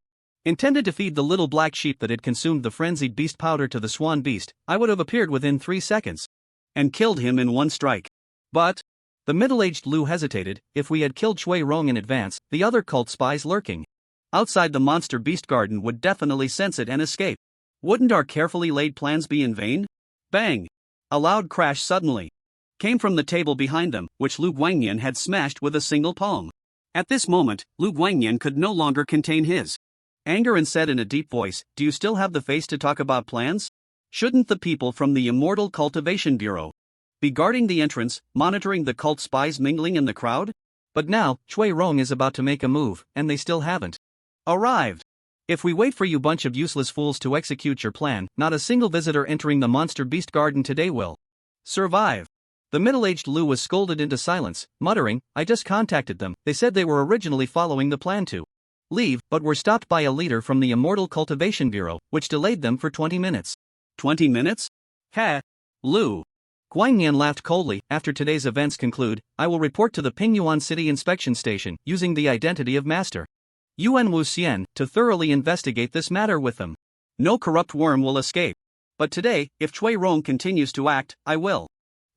intended to feed the little black sheep that had consumed the frenzied beast powder to the swan beast, I would have appeared within 3 seconds and killed him in one strike. But the middle-aged Lu hesitated. If we had killed Cui Rong in advance, the other cult spies lurking outside the monster beast garden would definitely sense it and escape. Wouldn't our carefully laid plans be in vain? Bang! A loud crash suddenly came from the table behind them, which Lu Guangnian had smashed with a single palm. At this moment, Lu Guangnian could no longer contain his anger and said in a deep voice, do you still have the face to talk about plans? Shouldn't the people from the Immortal Cultivation Bureau be guarding the entrance, monitoring the cult spies mingling in the crowd? But now, Chui Rong is about to make a move, and they still haven't arrived. If we wait for you bunch of useless fools to execute your plan, not a single visitor entering the monster beast garden today will survive. The middle-aged Lu was scolded into silence, muttering, I just contacted them, they said they were originally following the plan to leave, but were stopped by a leader from the Immortal Cultivation Bureau, which delayed them for 20 minutes. 20 minutes? Ha! Lu. Guanyan laughed coldly. After today's events conclude, I will report to the Pingyuan City Inspection Station, using the identity of Master Yuan Wuxian, to thoroughly investigate this matter with them. No corrupt worm will escape. But today, if Chui Rong continues to act, I will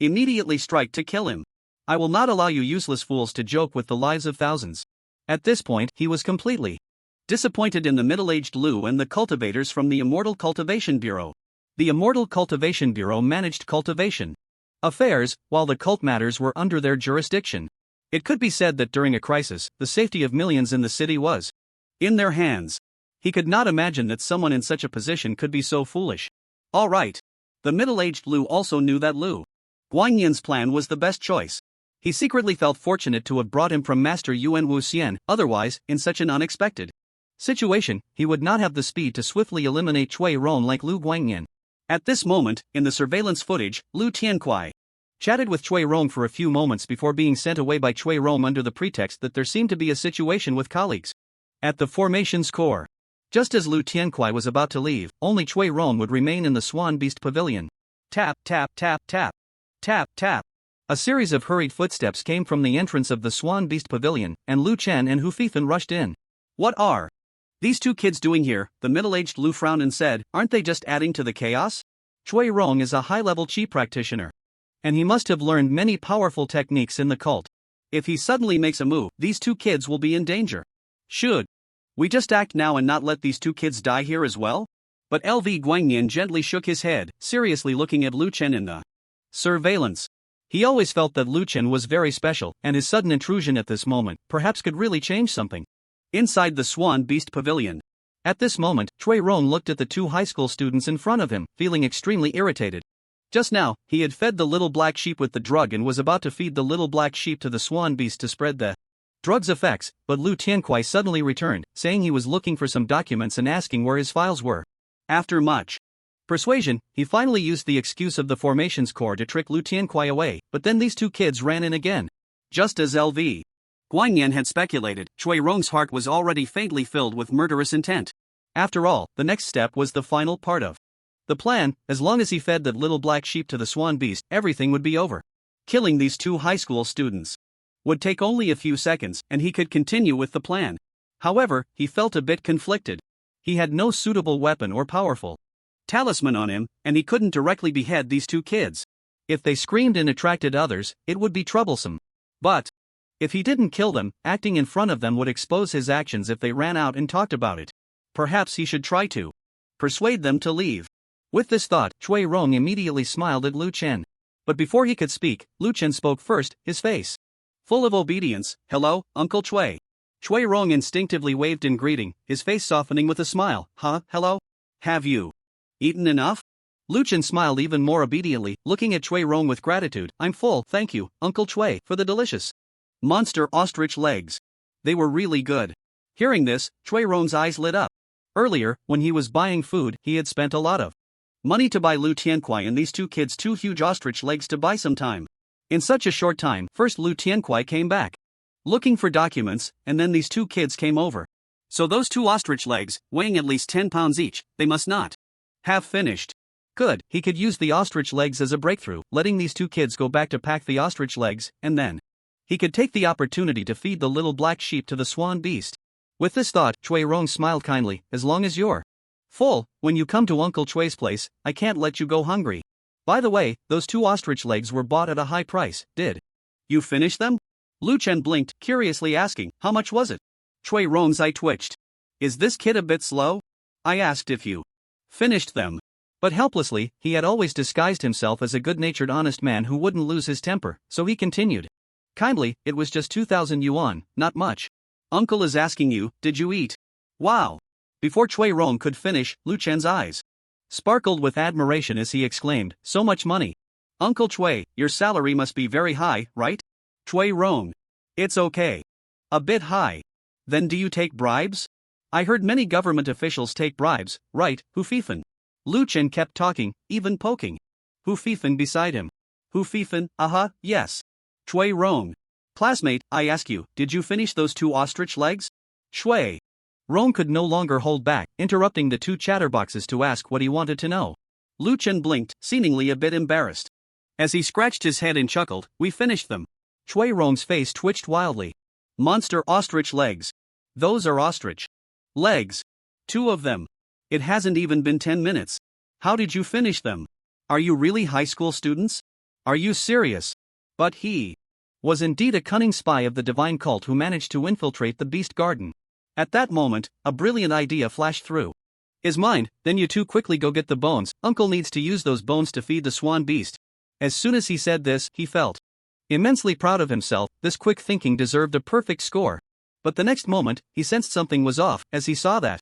immediately strike to kill him. I will not allow you useless fools to joke with the lives of thousands. At this point, he was completely disappointed in the middle-aged Lu and the cultivators from the Immortal Cultivation Bureau. The Immortal Cultivation Bureau managed cultivation affairs, while the cult matters were under their jurisdiction. It could be said that during a crisis, the safety of millions in the city was in their hands. He could not imagine that someone in such a position could be so foolish. All right. The middle-aged Lu also knew that Lu Guanyan's plan was the best choice. He secretly felt fortunate to have brought him from Master Yuan Wuxian, otherwise, in such an unexpected situation, he would not have the speed to swiftly eliminate Chui Rong like Lu Guanyan. At this moment, in the surveillance footage, Lu Tiankuai chatted with Chui Rong for a few moments before being sent away by Chui Rong under the pretext that there seemed to be a situation with colleagues at the formation's core. Just as Lu Tiankuai was about to leave, only Chui Rong would remain in the Swan Beast Pavilion. Tap, tap, tap, tap. Tap, tap. A series of hurried footsteps came from the entrance of the Swan Beast Pavilion, and Lu Chen and Hu Fifan rushed in. What are these two kids doing here? The middle-aged Lu frowned and said, aren't they just adding to the chaos? Chui Rong is a high-level chi practitioner, and he must have learned many powerful techniques in the cult. If he suddenly makes a move, these two kids will be in danger. Should we just act now and not let these two kids die here as well? But LV Guanyan gently shook his head, seriously looking at Lu Chen in the surveillance. He always felt that Lu Chen was very special, and his sudden intrusion at this moment perhaps could really change something. Inside the Swan Beast Pavilion. At this moment, Chui Rong looked at the two high school students in front of him, feeling extremely irritated. Just now, he had fed the little black sheep with the drug and was about to feed the little black sheep to the Swan Beast to spread the drug's effects, but Lu Tiankuai suddenly returned, saying he was looking for some documents and asking where his files were. After much persuasion, he finally used the excuse of the formation's core to trick Lu Tiankuai away, but then these two kids ran in again. Just as LV Guanyan had speculated, Chui Rong's heart was already faintly filled with murderous intent. After all, the next step was the final part of the plan. As long as he fed that little black sheep to the Swan Beast, everything would be over. Killing these two high school students would take only a few seconds, and he could continue with the plan. However, he felt a bit conflicted. He had no suitable weapon or powerful talisman on him, and he couldn't directly behead these two kids. If they screamed and attracted others, it would be troublesome. But if he didn't kill them, acting in front of them would expose his actions if they ran out and talked about it. Perhaps he should try to persuade them to leave. With this thought, Chui Rong immediately smiled at Lu Chen. But before he could speak, Lu Chen spoke first, his face full of obedience. Hello, Uncle Chui. Chui Rong instinctively waved in greeting, his face softening with a smile. Hello? Have you eaten enough? Lu Chen smiled even more obediently, looking at Chui Rong with gratitude. I'm full, thank you, Uncle Chui, for the delicious monster ostrich legs. They were really good. Hearing this, Chui Rong's eyes lit up. Earlier, when he was buying food, he had spent a lot of money to buy Lu Tiankuai and these two kids two huge ostrich legs to buy some time. In such a short time, first Lu Tiankuai came back looking for documents, and then these two kids came over. So those two ostrich legs, weighing at least 10 pounds each, they must not have finished. Good, he could use the ostrich legs as a breakthrough, letting these two kids go back to pack the ostrich legs, and then he could take the opportunity to feed the little black sheep to the Swan Beast. With this thought, Chui Rong smiled kindly. As long as you're full, when you come to Uncle Chui's place, I can't let you go hungry. By the way, those two ostrich legs were bought at a high price. Did you finish them? Lu Chen blinked, curiously asking, how much was it? Chui Rong's eye twitched. Is this kid a bit slow? I asked if you finished them. But helplessly, he had always disguised himself as a good-natured honest man who wouldn't lose his temper, so he continued. Kindly, it was just 2,000 yuan, not much. Uncle is asking you, did you eat? Wow! Before Chui Rong could finish, Lu Chen's eyes sparkled with admiration as he exclaimed, so much money. Uncle Chui, your salary must be very high, right? Chui Rong. It's okay. A bit high. Then do you take bribes? I heard many government officials take bribes, right, Hufifan? Lu Chen kept talking, even poking Hufifan beside him. Hufifan, yes. Chui Rong. Classmate, I ask you, did you finish those 2 ostrich legs? Shui. Rong could no longer hold back, interrupting the 2 chatterboxes to ask what he wanted to know. Lu Chen blinked, seemingly a bit embarrassed. As he scratched his head and chuckled, we finished them. Chui Rong's face twitched wildly. Monster ostrich legs. Those are ostrich legs. 2 of them. It hasn't even been 10 minutes. How did you finish them? Are you really high school students? Are you serious? But he was indeed a cunning spy of the divine cult who managed to infiltrate the beast garden. At that moment, a brilliant idea flashed through his mind. Then you 2 quickly go get the bones. Uncle needs to use those bones to feed the swan beast. As soon as he said this, he felt immensely proud of himself. This quick thinking deserved a perfect score. But the next moment, he sensed something was off as he saw that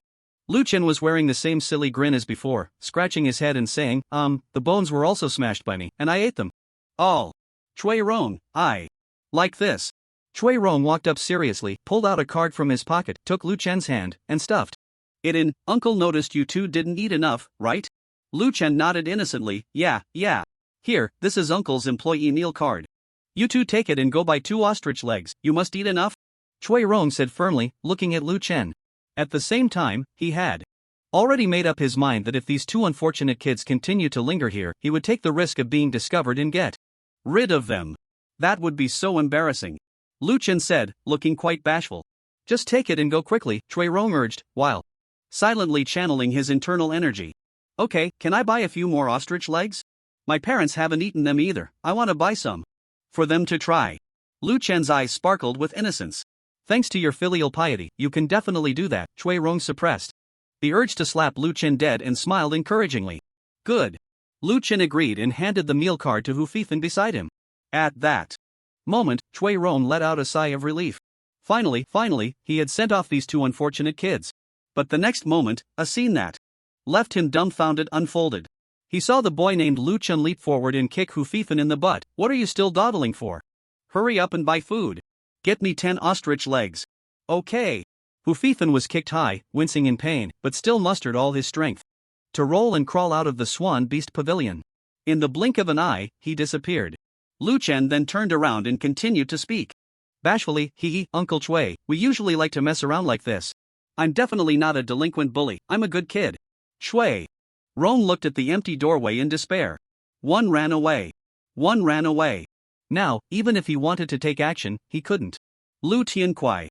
Lu Chen was wearing the same silly grin as before, scratching his head and saying, the bones were also smashed by me, and I ate them. All. Chui Rong, I like this. Chui Rong walked up seriously, pulled out a card from his pocket, took Lu Chen's hand, and stuffed it in. Uncle noticed you 2 didn't eat enough, right? Lu Chen nodded innocently. Yeah. Here, this is Uncle's employee meal card. You 2 take it and go buy 2 ostrich legs. You must eat enough. Chui Rong said firmly, looking at Lu Chen. At the same time, he had already made up his mind that if these 2 unfortunate kids continued to linger here, he would take the risk of being discovered and get rid of them. That would be so embarrassing. Lu Chen said, looking quite bashful. Just take it and go quickly, Chui Rong urged, while silently channeling his internal energy. Okay, can I buy a few more ostrich legs? My parents haven't eaten them either. I want to buy some for them to try. Lu Chen's eyes sparkled with innocence. Thanks to your filial piety, you can definitely do that, Chui Rong suppressed the urge to slap Lu Chen dead and smiled encouragingly. Good. Lu Chen agreed and handed the meal card to Hufifan beside him. At that moment, Chui Rong let out a sigh of relief. Finally, he had sent off these 2 unfortunate kids. But the next moment, a scene that left him dumbfounded unfolded. He saw the boy named Lu Chen leap forward and kick Hufifan in the butt. What are you still dawdling for? Hurry up and buy food. Get me 10 ostrich legs. Okay. Hufifan was kicked high, wincing in pain, but still mustered all his strength to roll and crawl out of the swan beast pavilion. In the blink of an eye, he disappeared. Lu Chen then turned around and continued to speak. Bashfully, Uncle Chui, we usually like to mess around like this. I'm definitely not a delinquent bully, I'm a good kid. Chui. Rong looked at the empty doorway in despair. One ran away. Now, even if he wanted to take action, he couldn't. Lu Tianquai.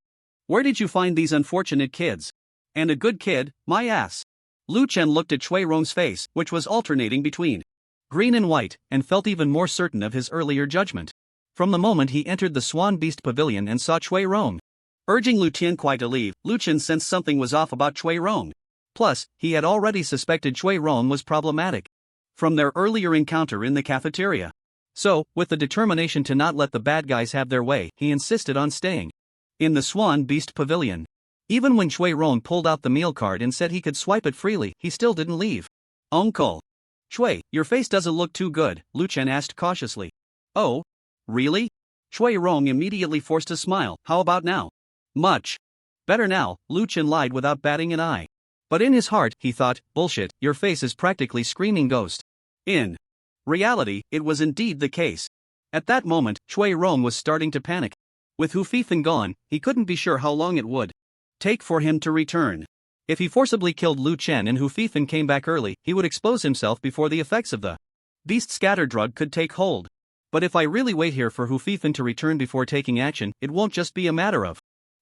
Where did you find these unfortunate kids? And a good kid, my ass. Lu Chen looked at Chui Rong's face, which was alternating between green and white, and felt even more certain of his earlier judgment. From the moment he entered the Swan Beast Pavilion and saw Chui Rong urging Lu Tianquai to leave, Lu Chen sensed something was off about Chui Rong. Plus, he had already suspected Chui Rong was problematic from their earlier encounter in the cafeteria. So, with the determination to not let the bad guys have their way, he insisted on staying in the Swan Beast Pavilion. Even when Chui Rong pulled out the meal card and said he could swipe it freely, he still didn't leave. Uncle Chui, your face doesn't look too good, Lu Chen asked cautiously. Oh? Really? Chui Rong immediately forced a smile. How about now? Much better now, Lu Chen lied without batting an eye. But in his heart, he thought, bullshit, your face is practically screaming ghost. In reality, it was indeed the case. At that moment, Chui Rong was starting to panic. With Hufifan gone, he couldn't be sure how long it would take for him to return. If he forcibly killed Lu Chen and Hufifan came back early, he would expose himself before the effects of the beast scatter drug could take hold. But if I really wait here for Hufifan to return before taking action, it won't just be a matter of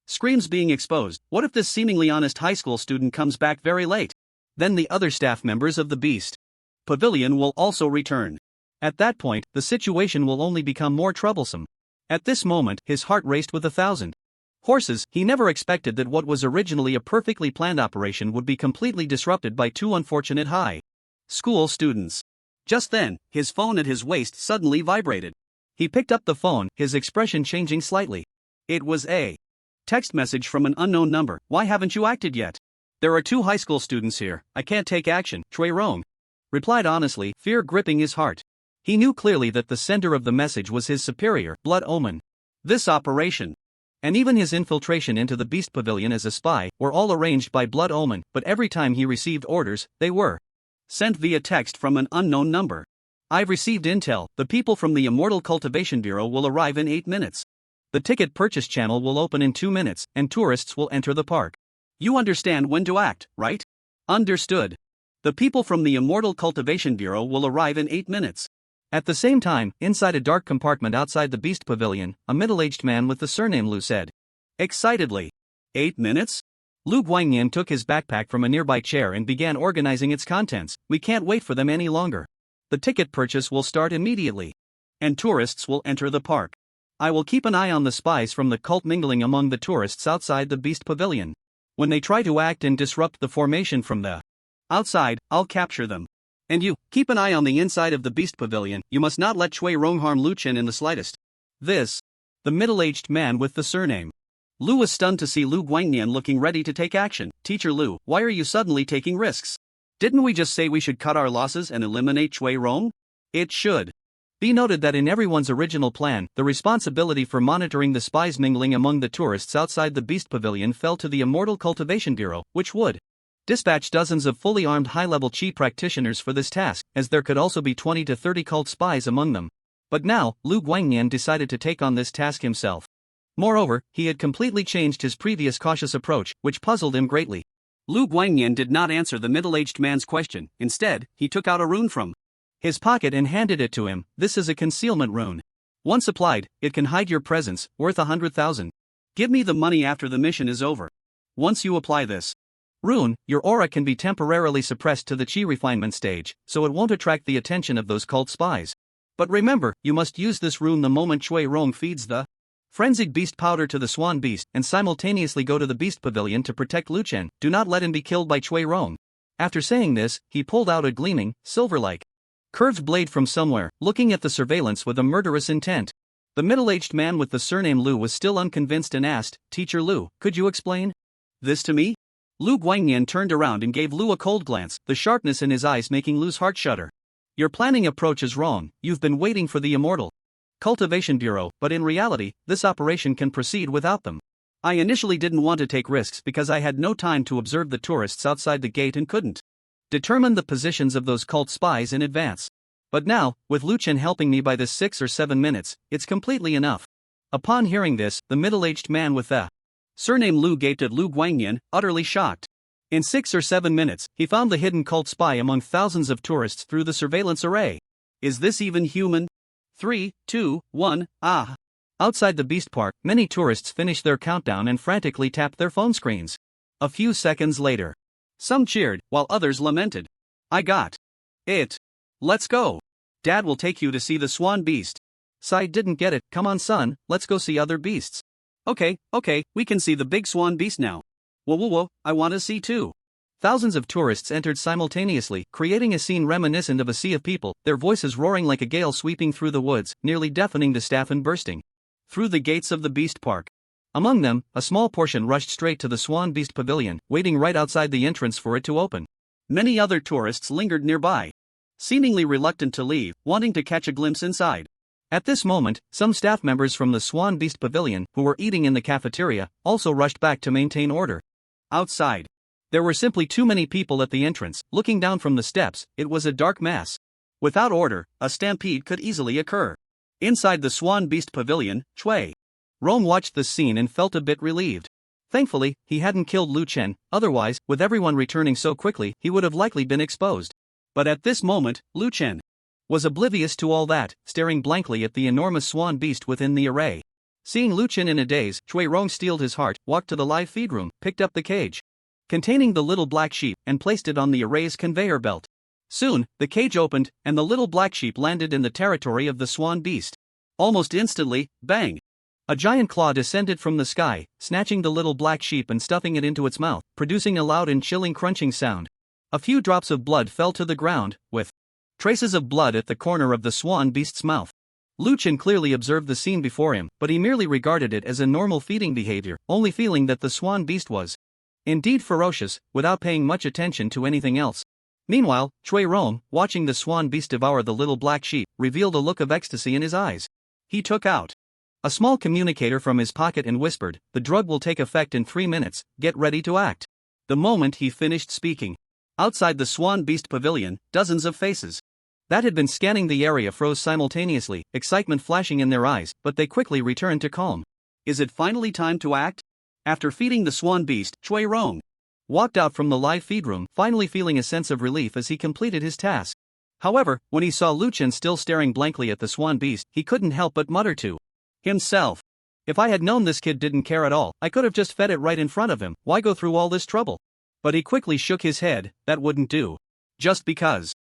screams being exposed. What if this seemingly honest high school student comes back very late? Then the other staff members of the Beast Pavilion will also return. At that point, the situation will only become more troublesome. At this moment, his heart raced with 1,000 horses. He never expected that what was originally a perfectly planned operation would be completely disrupted by 2 unfortunate high school students. Just then, his phone at his waist suddenly vibrated. He picked up the phone, his expression changing slightly. It was a text message from an unknown number. Why haven't you acted yet? There are 2 high school students here. I can't take action, Chui Rong replied honestly, fear gripping his heart. He knew clearly that the sender of the message was his superior, Blood Omen. This operation and even his infiltration into the beast pavilion as a spy were all arranged by Blood Omen, but every time he received orders, they were sent via text from an unknown number. I've received intel. The people from the Immortal Cultivation Bureau will arrive in 8 minutes. The ticket purchase channel will open in 2 minutes, and tourists will enter the park. You understand when to act, right? Understood. The people from the Immortal Cultivation Bureau will arrive in 8 minutes. At the same time, inside a dark compartment outside the beast pavilion, a middle-aged man with the surname Lu said excitedly. 8 minutes? Lu Guangyan took his backpack from a nearby chair and began organizing its contents. We can't wait for them any longer. The ticket purchase will start immediately. And tourists will enter the park. I will keep an eye on the spies from the cult mingling among the tourists outside the beast pavilion. When they try to act and disrupt the formation from the outside, I'll capture them. And you, keep an eye on the inside of the beast pavilion. You must not let Chui Rong harm Lu Chen in the slightest. This. The middle-aged man with the surname Lu was stunned to see Lu Guangyan looking ready to take action. Teacher Lu, why are you suddenly taking risks? Didn't we just say we should cut our losses and eliminate Chui Rong? It should be noted that in everyone's original plan, the responsibility for monitoring the spies mingling among the tourists outside the beast pavilion fell to the Immortal Cultivation Bureau, which would dispatch dozens of fully armed high-level chi practitioners for this task, as there could also be 20 to 30 cult spies among them. But now, Lu Guangyan decided to take on this task himself. Moreover, he had completely changed his previous cautious approach, which puzzled him greatly. Lu Guangyan did not answer the middle-aged man's question. Instead, he took out a rune from his pocket and handed it to him. This is a concealment rune. Once applied, it can hide your presence, worth 100,000. Give me the money after the mission is over. Once you apply this rune, your aura can be temporarily suppressed to the chi refinement stage, so it won't attract the attention of those cult spies. But remember, you must use this rune the moment Chui Rong feeds the frenzied beast powder to the swan beast and simultaneously go to the beast pavilion to protect Lu Chen. Do not let him be killed by Chui Rong. After saying this, he pulled out a gleaming, silver-like curved blade from somewhere, looking at the surveillance with a murderous intent. The middle-aged man with the surname Lu was still unconvinced and asked, Teacher Lu, could you explain this to me? Lu Guangyan turned around and gave Lu a cold glance, the sharpness in his eyes making Lu's heart shudder. Your planning approach is wrong. You've been waiting for the Immortal Cultivation Bureau, but in reality, this operation can proceed without them. I initially didn't want to take risks because I had no time to observe the tourists outside the gate and couldn't determine the positions of those cult spies in advance. But now, with Lu Chen helping me by this 6 or 7 minutes, it's completely enough. Upon hearing this, the middle-aged man with the surname Lu gaped at Lu Guangyan, utterly shocked. In 6 or 7 minutes, he found the hidden cult spy among thousands of tourists through the surveillance array. Is this even human? 3, 2, 1, ah. Outside the beast park, many tourists finished their countdown and frantically tapped their phone screens. A few seconds later, some cheered, while others lamented. I got it. Let's go. Dad will take you to see the swan beast. Sai didn't get it. Come on son, let's go see other beasts. Okay, we can see the big swan beast now. Whoa, I want to see too. Thousands of tourists entered simultaneously, creating a scene reminiscent of a sea of people, their voices roaring like a gale sweeping through the woods, nearly deafening the staff and bursting through the gates of the beast park. Among them, a small portion rushed straight to the swan beast pavilion, waiting right outside the entrance for it to open. Many other tourists lingered nearby, seemingly reluctant to leave, wanting to catch a glimpse inside. At this moment, some staff members from the Swan Beast Pavilion, who were eating in the cafeteria, also rushed back to maintain order. Outside, there were simply too many people at the entrance. Looking down from the steps, it was a dark mass. Without order, a stampede could easily occur. Inside the Swan Beast Pavilion, Chui Rong watched the scene and felt a bit relieved. Thankfully, he hadn't killed Lu Chen, otherwise, with everyone returning so quickly, he would have likely been exposed. But at this moment, Lu Chen was oblivious to all that, staring blankly at the enormous swan beast within the array. Seeing Lu Chen in a daze, Chui Rong steeled his heart, walked to the live feed room, picked up the cage containing the little black sheep, and placed it on the array's conveyor belt. Soon, the cage opened, and the little black sheep landed in the territory of the swan beast. Almost instantly, bang! A giant claw descended from the sky, snatching the little black sheep and stuffing it into its mouth, producing a loud and chilling crunching sound. A few drops of blood fell to the ground, with traces of blood at the corner of the swan beast's mouth. Lu Chen clearly observed the scene before him, but he merely regarded it as a normal feeding behavior, only feeling that the swan beast was indeed ferocious, without paying much attention to anything else. Meanwhile, Chui Rong, watching the swan beast devour the little black sheep, revealed a look of ecstasy in his eyes. He took out a small communicator from his pocket and whispered, "The drug will take effect in 3 minutes, get ready to act." The moment he finished speaking, outside the Swan Beast Pavilion, dozens of faces that had been scanning the area froze simultaneously, excitement flashing in their eyes, but they quickly returned to calm. Is it finally time to act? After feeding the Swan Beast, Chui Rong walked out from the live feed room, finally feeling a sense of relief as he completed his task. However, when he saw Lu Chen still staring blankly at the Swan Beast, he couldn't help but mutter to himself, "If I had known this kid didn't care at all, I could have just fed it right in front of him, why go through all this trouble?" But he quickly shook his head, that wouldn't do. Just because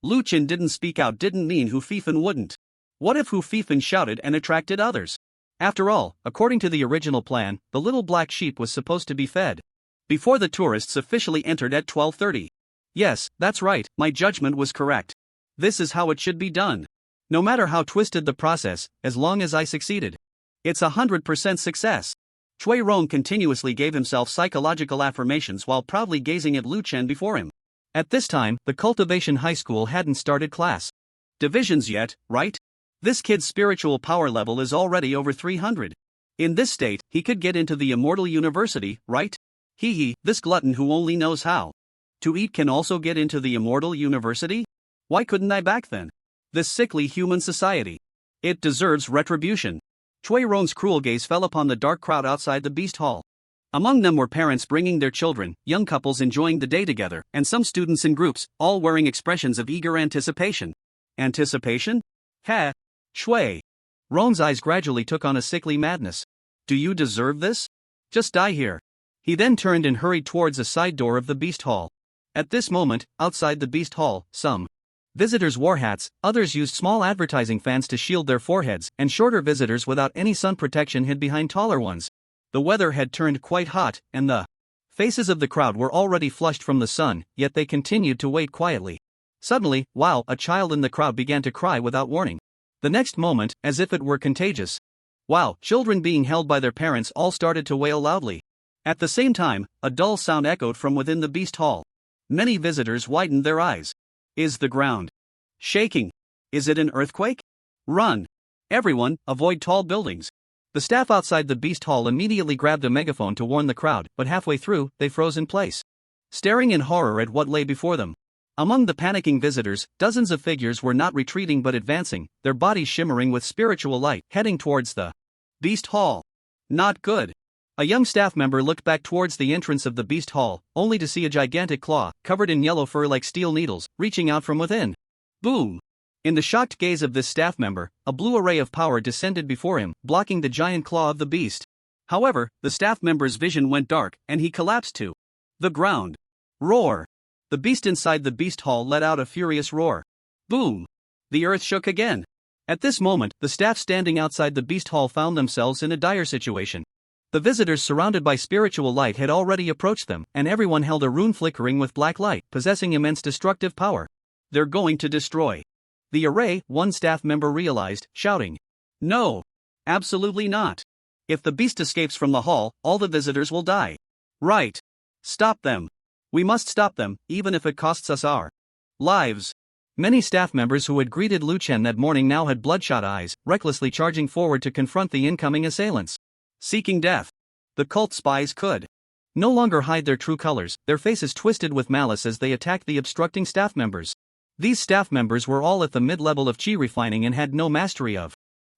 Lu Chen didn't speak out didn't mean Hu Fifan wouldn't. What if Hu Fifan shouted and attracted others? After all, according to the original plan, the little black sheep was supposed to be fed before the tourists officially entered at 12:30. Yes, that's right, my judgment was correct. This is how it should be done. No matter how twisted the process, as long as I succeeded, it's 100% success. Chui Rong continuously gave himself psychological affirmations while proudly gazing at Lu Chen before him. At this time, the cultivation high school hadn't started class divisions yet, right? This kid's spiritual power level is already over 300. In this state, he could get into the immortal university, right? This glutton who only knows how to eat can also get into the immortal university? Why couldn't I back then? This sickly human society. It deserves retribution. Chui Rong's cruel gaze fell upon the dark crowd outside the Beast Hall. Among them were parents bringing their children, young couples enjoying the day together, and some students in groups, all wearing expressions of eager anticipation. Anticipation? Ha! Chui Rong's eyes gradually took on a sickly madness. Do you deserve this? Just die here. He then turned and hurried towards a side door of the Beast Hall. At this moment, outside the Beast Hall, some visitors wore hats, others used small advertising fans to shield their foreheads, and shorter visitors without any sun protection hid behind taller ones. The weather had turned quite hot, and the faces of the crowd were already flushed from the sun, yet they continued to wait quietly. Suddenly, wow, a child in the crowd began to cry without warning. The next moment, as if it were contagious, wow, children being held by their parents all started to wail loudly. At the same time, a dull sound echoed from within the Beast Hall. Many visitors widened their eyes. Is the ground shaking? Is it an earthquake? Run! Everyone, avoid tall buildings. The staff outside the Beast Hall immediately grabbed a megaphone to warn the crowd, but halfway through, they froze in place, staring in horror at what lay before them. Among the panicking visitors, dozens of figures were not retreating but advancing, their bodies shimmering with spiritual light, heading towards the Beast Hall. Not good. A young staff member looked back towards the entrance of the Beast Hall, only to see a gigantic claw, covered in yellow fur like steel needles, reaching out from within. Boom! In the shocked gaze of this staff member, a blue array of power descended before him, blocking the giant claw of the beast. However, the staff member's vision went dark, and he collapsed to the ground. Roar! The beast inside the Beast Hall let out a furious roar. Boom! The earth shook again. At this moment, the staff standing outside the Beast Hall found themselves in a dire situation. The visitors surrounded by spiritual light had already approached them, and everyone held a rune flickering with black light, possessing immense destructive power. They're going to destroy the array, one staff member realized, shouting. No! Absolutely not. If the beast escapes from the hall, all the visitors will die. Right. Stop them. We must stop them, even if it costs us our lives. Many staff members who had greeted Lu Chen that morning now had bloodshot eyes, recklessly charging forward to confront the incoming assailants. Seeking death. The cult spies could no longer hide their true colors, their faces twisted with malice as they attacked the obstructing staff members. These staff members were all at the mid-level of chi refining and had no mastery of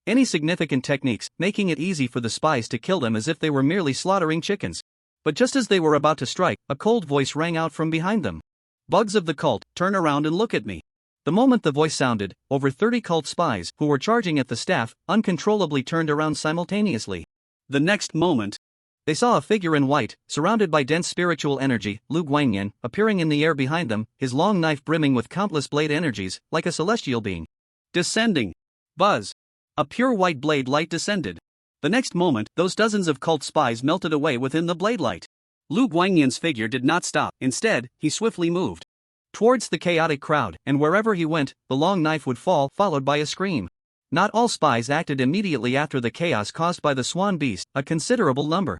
any significant techniques, making it easy for the spies to kill them as if they were merely slaughtering chickens. But just as they were about to strike, a cold voice rang out from behind them. Bugs of the cult, turn around and look at me. The moment the voice sounded, over 30 cult spies, who were charging at the staff, uncontrollably turned around simultaneously. The next moment, they saw a figure in white, surrounded by dense spiritual energy, Lu Guangyan, appearing in the air behind them, his long knife brimming with countless blade energies, like a celestial being. Descending. Buzz. A pure white blade light descended. The next moment, those dozens of cult spies melted away within the blade light. Lu Guangyan's figure did not stop, instead, he swiftly moved towards the chaotic crowd, and wherever he went, the long knife would fall, followed by a scream. Not all spies acted immediately after the chaos caused by the swan beast, a considerable number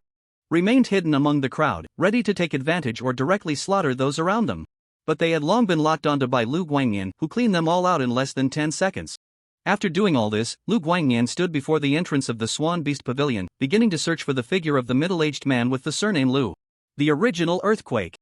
remained hidden among the crowd, ready to take advantage or directly slaughter those around them. But they had long been locked onto by Lu Guangyan, who cleaned them all out in less than 10 seconds. After doing all this, Lu Guangyan stood before the entrance of the Swan Beast Pavilion, beginning to search for the figure of the middle-aged man with the surname Lu. The original earthquake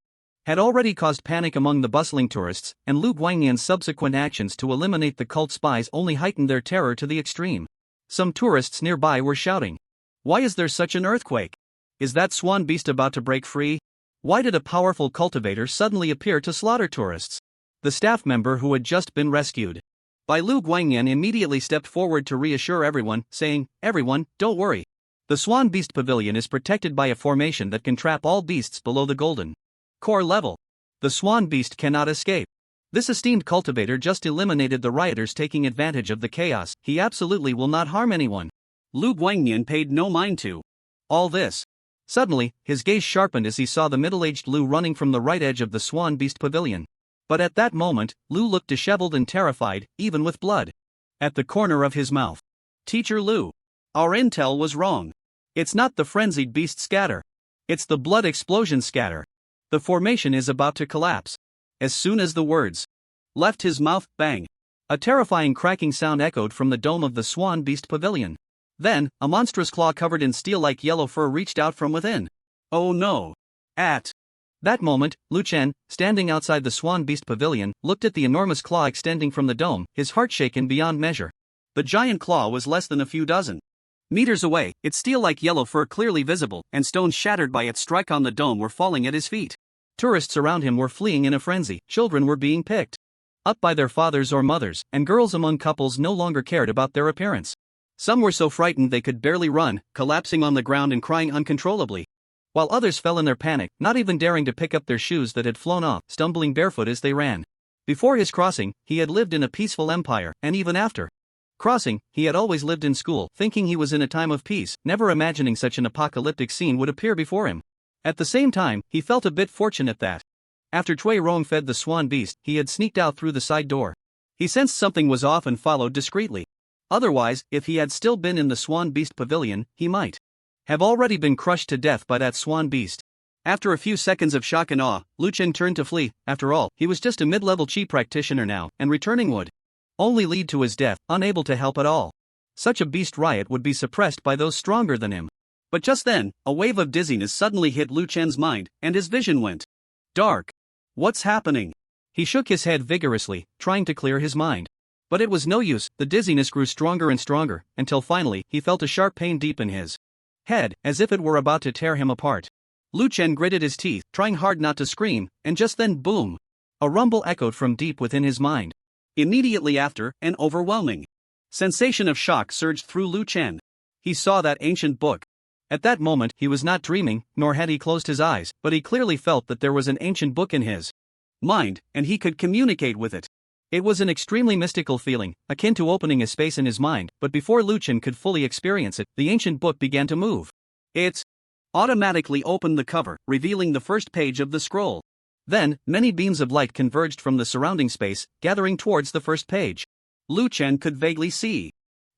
had already caused panic among the bustling tourists, and Lu Guangyan's subsequent actions to eliminate the cult spies only heightened their terror to the extreme. Some tourists nearby were shouting, "Why is there such an earthquake? Is that swan beast about to break free? Why did a powerful cultivator suddenly appear to slaughter tourists?" The staff member who had just been rescued by Lu Guangyan immediately stepped forward to reassure everyone, saying, "Everyone, don't worry. The Swan Beast Pavilion is protected by a formation that can trap all beasts below the golden core level. The Swan Beast cannot escape." This esteemed cultivator just eliminated the rioters taking advantage of the chaos. He absolutely will not harm anyone. Lu Guangyan paid no mind to all this. Suddenly, his gaze sharpened as he saw the middle-aged Lu running from the right edge of the Swan Beast Pavilion. But at that moment, Lu looked disheveled and terrified, even with blood at the corner of his mouth. "Teacher Lu, our intel was wrong. It's not the frenzied beast scatter. It's the blood explosion scatter. The formation is about to collapse." As soon as the words left his mouth, bang! A terrifying cracking sound echoed from the dome of the Swan Beast Pavilion. Then, a monstrous claw covered in steel-like yellow fur reached out from within. Oh no! At that moment, Lu Chen, standing outside the Swan Beast Pavilion, looked at the enormous claw extending from the dome, his heart shaken beyond measure. The giant claw was less than a few dozen meters away, its steel-like yellow fur clearly visible, and stones shattered by its strike on the dome were falling at his feet. Tourists around him were fleeing in a frenzy, children were being picked up by their fathers or mothers, and girls among couples no longer cared about their appearance. Some were so frightened they could barely run, collapsing on the ground and crying uncontrollably, while others fell in their panic, not even daring to pick up their shoes that had flown off, stumbling barefoot as they ran. Before his crossing, he had lived in a peaceful empire, and even after crossing, he had always lived in school, thinking he was in a time of peace, never imagining such an apocalyptic scene would appear before him. At the same time, he felt a bit fortunate that, after Cui Rong fed the swan beast, he had sneaked out through the side door. He sensed something was off and followed discreetly. Otherwise, if he had still been in the Swan Beast Pavilion, he might have already been crushed to death by that swan beast. After a few seconds of shock and awe, Lu Chen turned to flee. After all, he was just a mid-level chi practitioner now, and returning would only lead to his death, unable to help at all. Such a beast riot would be suppressed by those stronger than him. But just then, a wave of dizziness suddenly hit Lu Chen's mind, and his vision went dark. What's happening? He shook his head vigorously, trying to clear his mind. But it was no use, the dizziness grew stronger and stronger, until finally, he felt a sharp pain deep in his head, as if it were about to tear him apart. Lu Chen gritted his teeth, trying hard not to scream, and just then boom! A rumble echoed from deep within his mind. Immediately after, an overwhelming sensation of shock surged through Lu Chen. He saw that ancient book. At that moment, he was not dreaming, nor had he closed his eyes, but he clearly felt that there was an ancient book in his mind, and he could communicate with it. It was an extremely mystical feeling, akin to opening a space in his mind, but before Lu Chen could fully experience it, the ancient book began to move. It automatically opened the cover, revealing the first page of the scroll. Then, many beams of light converged from the surrounding space, gathering towards the first page. Lu Chen could vaguely see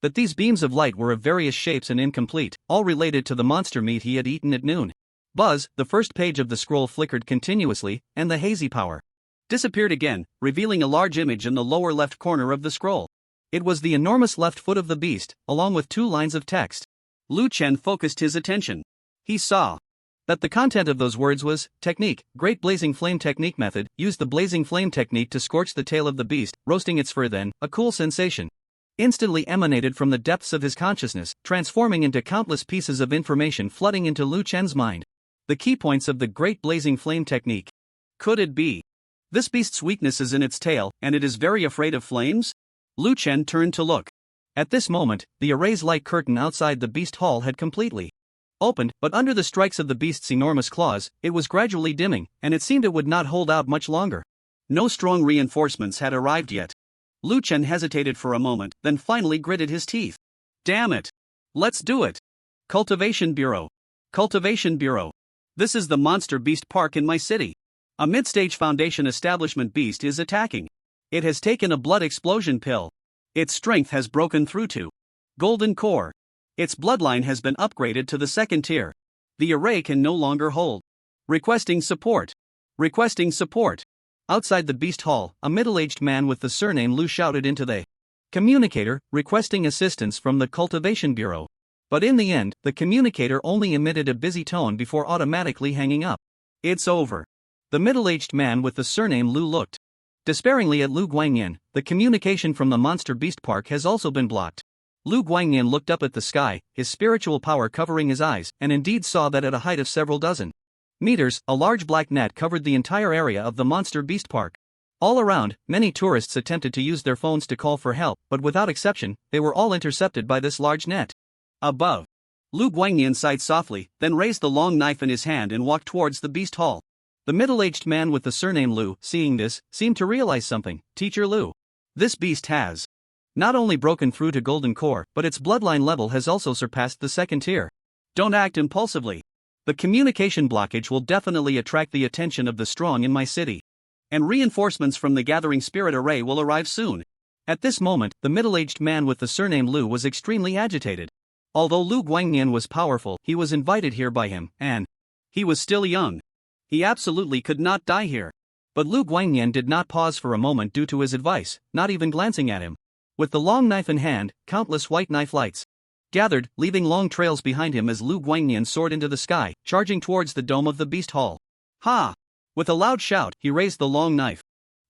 that these beams of light were of various shapes and incomplete, all related to the monster meat he had eaten at noon. Buzz, the first page of the scroll flickered continuously, and the hazy power disappeared again, revealing a large image in the lower left corner of the scroll. It was the enormous left foot of the beast, along with 2 lines of text. Lu Chen focused his attention. He saw that the content of those words was, technique, great blazing flame technique method, use the blazing flame technique to scorch the tail of the beast, roasting its fur then, a cool sensation instantly emanated from the depths of his consciousness, transforming into countless pieces of information flooding into Lu Chen's mind. The key points of the great blazing flame technique. Could it be? This beast's weakness is in its tail, and it is very afraid of flames? Lu Chen turned to look. At this moment, the array's light curtain outside the beast hall had completely opened, but under the strikes of the beast's enormous claws, it was gradually dimming, and it seemed it would not hold out much longer. No strong reinforcements had arrived yet. Lu Chen hesitated for a moment, then finally gritted his teeth. Damn it! Let's do it! Cultivation Bureau. Cultivation Bureau. This is the monster beast park in my city. A mid-stage foundation establishment beast is attacking. It has taken a blood explosion pill. Its strength has broken through to golden core. Its bloodline has been upgraded to the 2nd tier. The array can no longer hold. Requesting support. Requesting support. Outside the beast hall, a middle-aged man with the surname Lu shouted into the Communicator, requesting assistance from the Cultivation Bureau. But in the end, the communicator only emitted a busy tone before automatically hanging up. It's over. The middle-aged man with the surname Lu looked despairingly at Lu Guangyan. The communication from the Monster Beast Park has also been blocked. Lu Guangyan looked up at the sky, his spiritual power covering his eyes, and indeed saw that at a height of several dozen meters, a large black net covered the entire area of the Monster Beast Park. All around, many tourists attempted to use their phones to call for help, but without exception, they were all intercepted by this large net. Above, Lu Guangyan sighed softly, then raised the long knife in his hand and walked towards the beast hall. The middle-aged man with the surname Lu, seeing this, seemed to realize something. Teacher Lu, this beast has not only broken through to Golden Core, but its bloodline level has also surpassed the second tier. Don't act impulsively. The communication blockage will definitely attract the attention of the strong in my city. And reinforcements from the Gathering Spirit Array will arrive soon. At this moment, the middle-aged man with the surname Lu was extremely agitated. Although Lu Guangyan was powerful, he was invited here by him, and he was still young. He absolutely could not die here. But Lu Guangyan did not pause for a moment due to his advice, not even glancing at him. With the long knife in hand, countless white knife lights gathered, leaving long trails behind him as Lu Guangyan soared into the sky, charging towards the dome of the beast hall. Ha! With a loud shout, he raised the long knife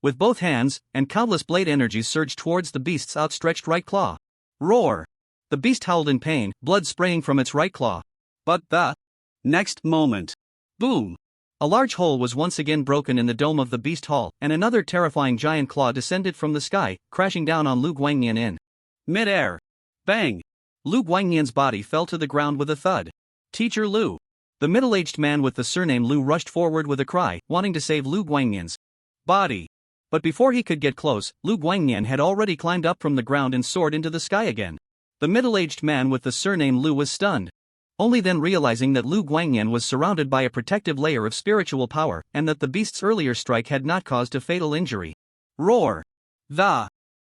with both hands, and countless blade energies surged towards the beast's outstretched right claw. Roar! The beast howled in pain, blood spraying from its right claw. But the next moment, boom! A large hole was once again broken in the dome of the beast hall, and another terrifying giant claw descended from the sky, crashing down on Lu Guangyan in mid-air. Bang! Lu Guangyan's body fell to the ground with a thud. Teacher Lu. The middle-aged man with the surname Lu rushed forward with a cry, wanting to save Lu Guangyan's body. But before he could get close, Lu Guangyan had already climbed up from the ground and soared into the sky again. The middle-aged man with the surname Lu was stunned. Only then realizing that Lu Guangyan was surrounded by a protective layer of spiritual power, and that the beast's earlier strike had not caused a fatal injury. Roar! The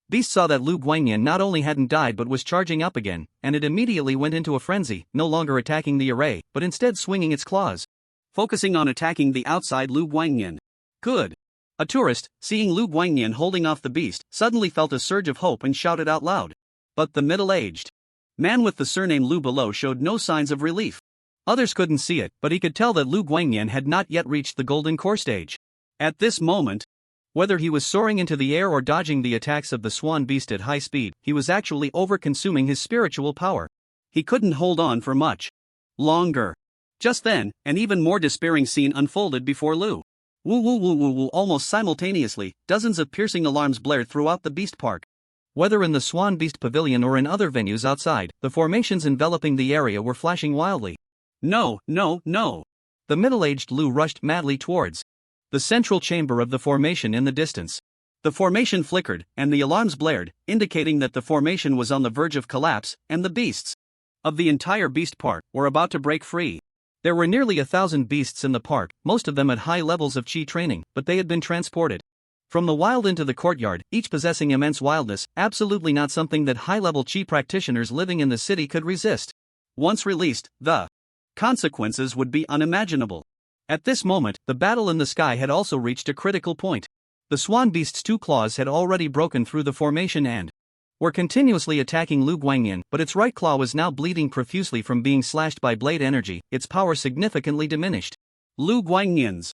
beast saw that Lu Guangyan not only hadn't died but was charging up again, and it immediately went into a frenzy, no longer attacking the array, but instead swinging its claws, focusing on attacking the outside Lu Guangyan. Good. A tourist, seeing Lu Guangyan holding off the beast, suddenly felt a surge of hope and shouted out loud. But the middle-aged man with the surname Lu below showed no signs of relief. Others couldn't see it, but he could tell that Lu Guangyan had not yet reached the Golden Core stage. At this moment, whether he was soaring into the air or dodging the attacks of the swan beast at high speed, he was actually over-consuming his spiritual power. He couldn't hold on for much longer. Just then, an even more despairing scene unfolded before Lu. Woo woo woo woo woo! Almost simultaneously, dozens of piercing alarms blared throughout the beast park. Whether in the Swan Beast Pavilion or in other venues outside, the formations enveloping the area were flashing wildly. No, no, no! The middle-aged Lu rushed madly towards the central chamber of the formation in the distance. The formation flickered, and the alarms blared, indicating that the formation was on the verge of collapse, and the beasts of the entire beast park were about to break free. There were nearly 1,000 beasts in the park, most of them at high levels of chi training, but they had been transported from the wild into the courtyard, each possessing immense wildness, absolutely not something that high-level chi practitioners living in the city could resist. Once released, the consequences would be unimaginable. At this moment, the battle in the sky had also reached a critical point. The swan beast's two claws had already broken through the formation and were continuously attacking Lu Guangyan, but its right claw was now bleeding profusely from being slashed by blade energy, its power significantly diminished. Lu Guangyan's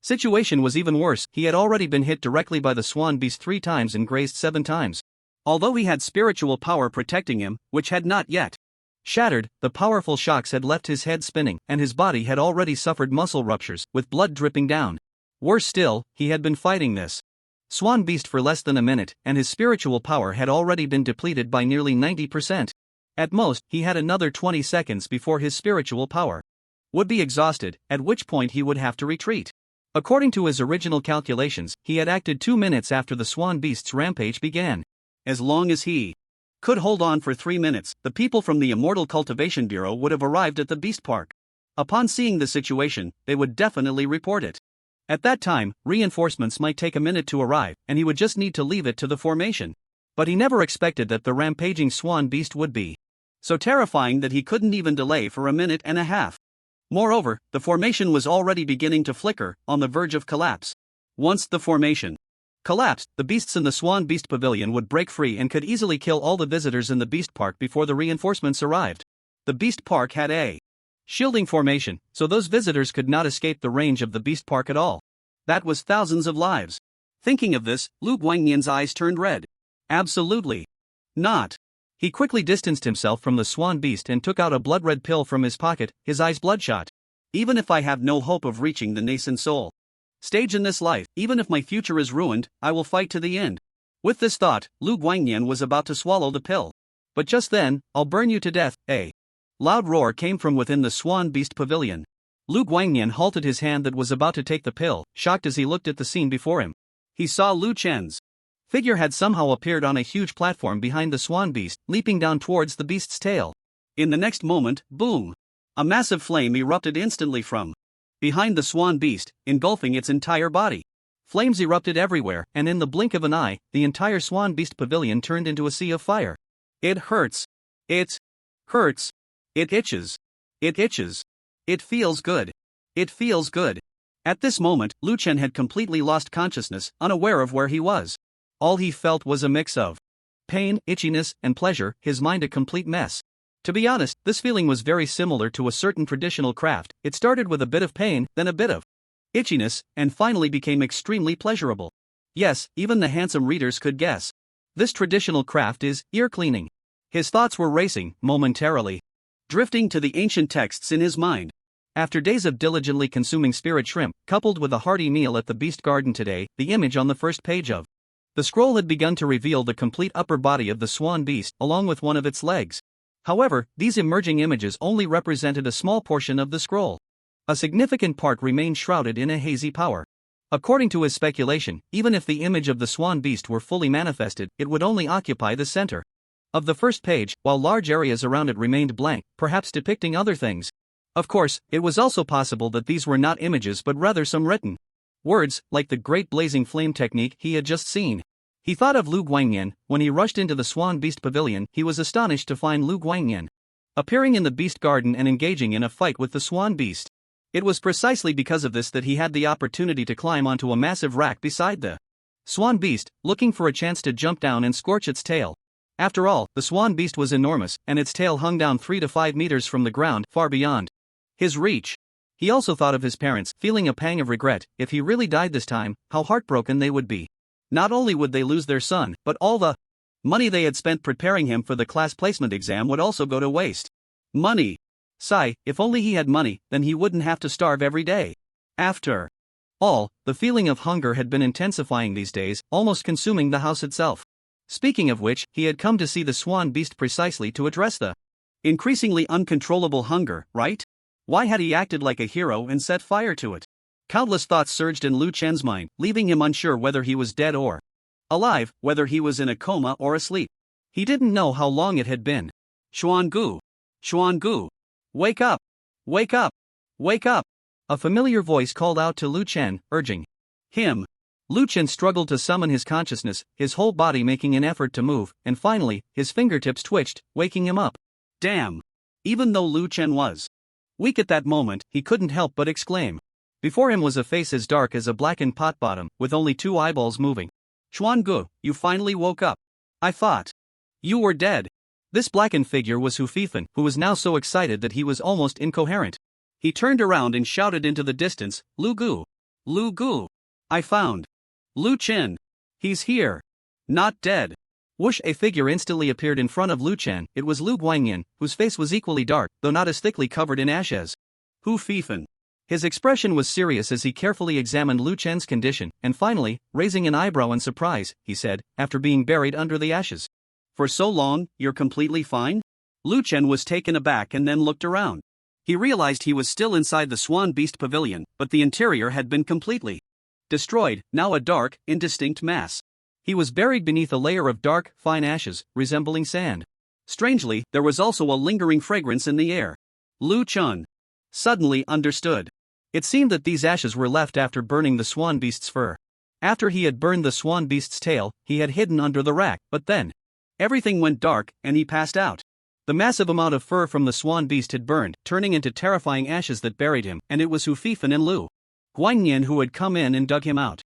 situation was even worse. He had already been hit directly by the swan beast 3 times and grazed 7 times. Although he had spiritual power protecting him, which had not yet shattered, the powerful shocks had left his head spinning, and his body had already suffered muscle ruptures, with blood dripping down. Worse still, he had been fighting this swan beast for less than a minute, and his spiritual power had already been depleted by nearly 90%. At most, he had another 20 seconds before his spiritual power would be exhausted, at which point he would have to retreat. According to his original calculations, he had acted 2 minutes after the swan beast's rampage began. As long as he could hold on for 3 minutes, the people from the Immortal Cultivation Bureau would have arrived at the beast park. Upon seeing the situation, they would definitely report it. At that time, reinforcements might take a minute to arrive, and he would just need to leave it to the formation. But he never expected that the rampaging swan beast would be so terrifying that he couldn't even delay for a minute and a half. Moreover, the formation was already beginning to flicker, on the verge of collapse. Once the formation collapsed, the beasts in the Swan Beast Pavilion would break free and could easily kill all the visitors in the Beast Park before the reinforcements arrived. The Beast Park had a shielding formation, so those visitors could not escape the range of the Beast Park at all. That was thousands of lives. Thinking of this, Lu Guangnian's eyes turned red. Absolutely not. He quickly distanced himself from the Swan Beast and took out a blood-red pill from his pocket, his eyes bloodshot. Even if I have no hope of reaching the nascent soul stage in this life, even if my future is ruined, I will fight to the end. With this thought, Lu Guangnian was about to swallow the pill. But just then, I'll burn you to death. A loud roar came from within the Swan Beast Pavilion. Lu Guangnian halted his hand that was about to take the pill, shocked as he looked at the scene before him. He saw Lu Chen's figure had somehow appeared on a huge platform behind the Swan Beast, leaping down towards the beast's tail. In the next moment, boom! A massive flame erupted instantly from behind the Swan Beast, engulfing its entire body. Flames erupted everywhere, and in the blink of an eye, the entire Swan Beast Pavilion turned into a sea of fire. It hurts. It hurts. It itches. It itches. It feels good. It feels good. At this moment, Lu Chen had completely lost consciousness, unaware of where he was. All he felt was a mix of pain, itchiness, and pleasure, his mind a complete mess. To be honest, this feeling was very similar to a certain traditional craft. It started with a bit of pain, then a bit of itchiness, and finally became extremely pleasurable. Yes, even the handsome readers could guess. This traditional craft is ear cleaning. His thoughts were racing, momentarily drifting to the ancient texts in his mind. After days of diligently consuming spirit shrimp, coupled with a hearty meal at the Beast Garden today, the image on the first page of the scroll had begun to reveal the complete upper body of the Swan Beast, along with one of its legs. However, these emerging images only represented a small portion of the scroll. A significant part remained shrouded in a hazy power. According to his speculation, even if the image of the Swan Beast were fully manifested, it would only occupy the center of the first page, while large areas around it remained blank, perhaps depicting other things. Of course, it was also possible that these were not images but rather some written words, like the great blazing flame technique he had just seen. He thought of Lu Guangnian. When he rushed into the Swan Beast Pavilion, he was astonished to find Lu Guangnian appearing in the Beast Garden and engaging in a fight with the Swan Beast. It was precisely because of this that he had the opportunity to climb onto a massive rack beside the Swan Beast, looking for a chance to jump down and scorch its tail. After all, the Swan Beast was enormous, and its tail hung down 3 to 5 meters from the ground, far beyond his reach. He also thought of his parents, feeling a pang of regret. If he really died this time, how heartbroken they would be. Not only would they lose their son, but all the money they had spent preparing him for the class placement exam would also go to waste. Money. Sigh, if only he had money, then he wouldn't have to starve every day. After all, the feeling of hunger had been intensifying these days, almost consuming the house itself. Speaking of which, he had come to see the Swan Beast precisely to address the increasingly uncontrollable hunger, right? Why had he acted like a hero and set fire to it? Countless thoughts surged in Lu Chen's mind, leaving him unsure whether he was dead or alive, whether he was in a coma or asleep. He didn't know how long it had been. Xuangu! Xuangu! Wake up! Wake up! Wake up! A familiar voice called out to Lu Chen, urging him. Lu Chen struggled to summon his consciousness, his whole body making an effort to move, and finally, his fingertips twitched, waking him up. Damn! Even though Lu Chen was weak at that moment, he couldn't help but exclaim. Before him was a face as dark as a blackened pot bottom, with only 2 eyeballs moving. Xuangu, you finally woke up. I thought you were dead. This blackened figure was Hu Fifan, who was now so excited that he was almost incoherent. He turned around and shouted into the distance, Lu Gu! Lu Gu! I found Lu Chen. He's here. Not dead. Whoosh! A figure instantly appeared in front of Lu Chen. It was Lu Guangnian, whose face was equally dark, though not as thickly covered in ashes. Hu Fifan. His expression was serious as he carefully examined Lu Chen's condition, and finally, raising an eyebrow in surprise, he said, after being buried under the ashes. For so long, you're completely fine? Lu Chen was taken aback and then looked around. He realized he was still inside the Swan Beast Pavilion, but the interior had been completely destroyed, now a dark, indistinct mass. He was buried beneath a layer of dark, fine ashes, resembling sand. Strangely, there was also a lingering fragrance in the air. Lu Chen suddenly understood. It seemed that these ashes were left after burning the Swan Beast's fur. After he had burned the Swan Beast's tail, he had hidden under the rack, but then everything went dark, and he passed out. The massive amount of fur from the Swan Beast had burned, turning into terrifying ashes that buried him, and it was Hu Fifan and Lu Guangnian who had come in and dug him out.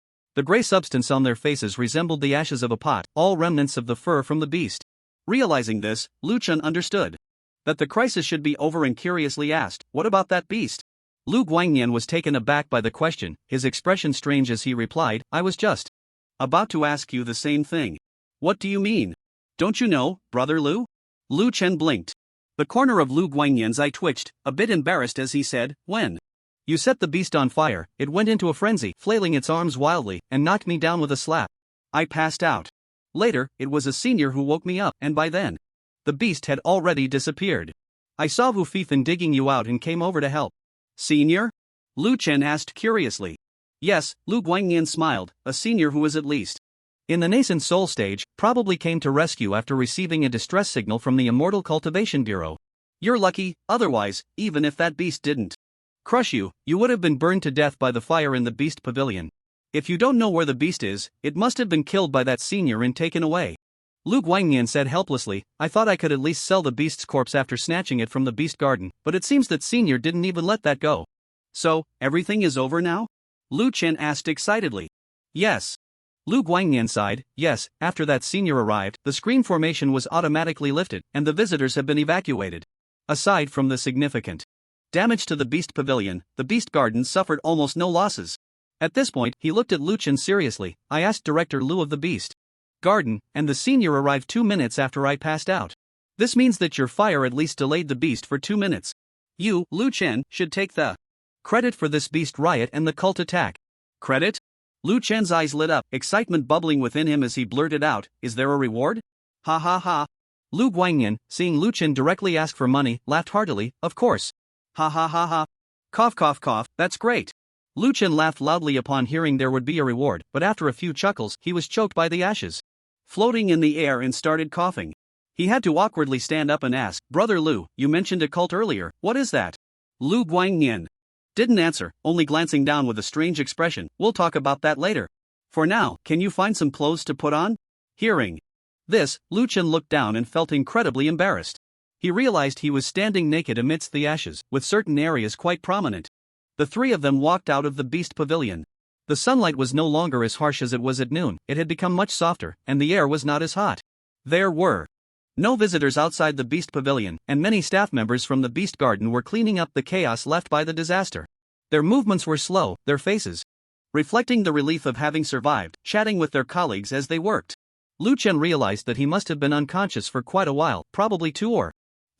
The gray substance on their faces resembled the ashes of a pot, all remnants of the fur from the beast. Realizing this, Lu Chen understood that the crisis should be over and curiously asked, "What about that beast?" Lu Guangnian was taken aback by the question, his expression strange as he replied, "I was just about to ask you the same thing." "What do you mean? Don't you know, brother Lu?" Lu Chen blinked. The corner of Lu Guangnian's eye twitched, a bit embarrassed as he said, "When you set the beast on fire, it went into a frenzy, flailing its arms wildly, and knocked me down with a slap. I passed out. Later, it was a senior who woke me up, and by then, the beast had already disappeared. I saw Wu Fifan digging you out and came over to help." "Senior?" Lu Chen asked curiously. "Yes," Lu Guangnian smiled, "a senior who is at least in the nascent soul stage, probably came to rescue after receiving a distress signal from the Immortal Cultivation Bureau. You're lucky, otherwise, even if that beast didn't crush you, you would have been burned to death by the fire in the beast pavilion. If you don't know where the beast is, it must have been killed by that senior and taken away." Lu Guangnian said helplessly, "I thought I could at least sell the beast's corpse after snatching it from the beast garden, but it seems that senior didn't even let that go." "So, everything is over now?" Lu Chen asked excitedly. "Yes." Lu Guangnian sighed, "Yes, after that senior arrived, the screen formation was automatically lifted, and the visitors have been evacuated. Aside from the significant damage to the beast pavilion, the beast garden suffered almost no losses." At this point, he looked at Lu Chen seriously. "I asked Director Lu of the beast garden, and the senior arrived 2 minutes after I passed out. This means that your fire at least delayed the beast for 2 minutes. You, Lu Chen, should take the credit for this beast riot and the cult attack." "Credit?" Lu Chen's eyes lit up, excitement bubbling within him as he blurted out, "Is there a reward?" "Ha ha ha." Lu Guangnian, seeing Lu Chen directly ask for money, laughed heartily, "Of course. Ha ha ha ha. Cough cough cough, that's great." Lu Chen laughed loudly upon hearing there would be a reward, but after a few chuckles, he was choked by the ashes floating in the air and started coughing. He had to awkwardly stand up and ask, "Brother Lu, you mentioned a cult earlier, what is that?" Lu Guangnian didn't answer, only glancing down with a strange expression. "We'll talk about that later. For now, can you find some clothes to put on?" Hearing this, Lu Chen looked down and felt incredibly embarrassed. He realized he was standing naked amidst the ashes, with certain areas quite prominent. The three of them walked out of the beast pavilion. The sunlight was no longer as harsh as it was at noon, it had become much softer, and the air was not as hot. There were no visitors outside the beast pavilion, and many staff members from the beast garden were cleaning up the chaos left by the disaster. Their movements were slow, their faces reflecting the relief of having survived, chatting with their colleagues as they worked. Lu Chen realized that he must have been unconscious for quite a while, probably 2 or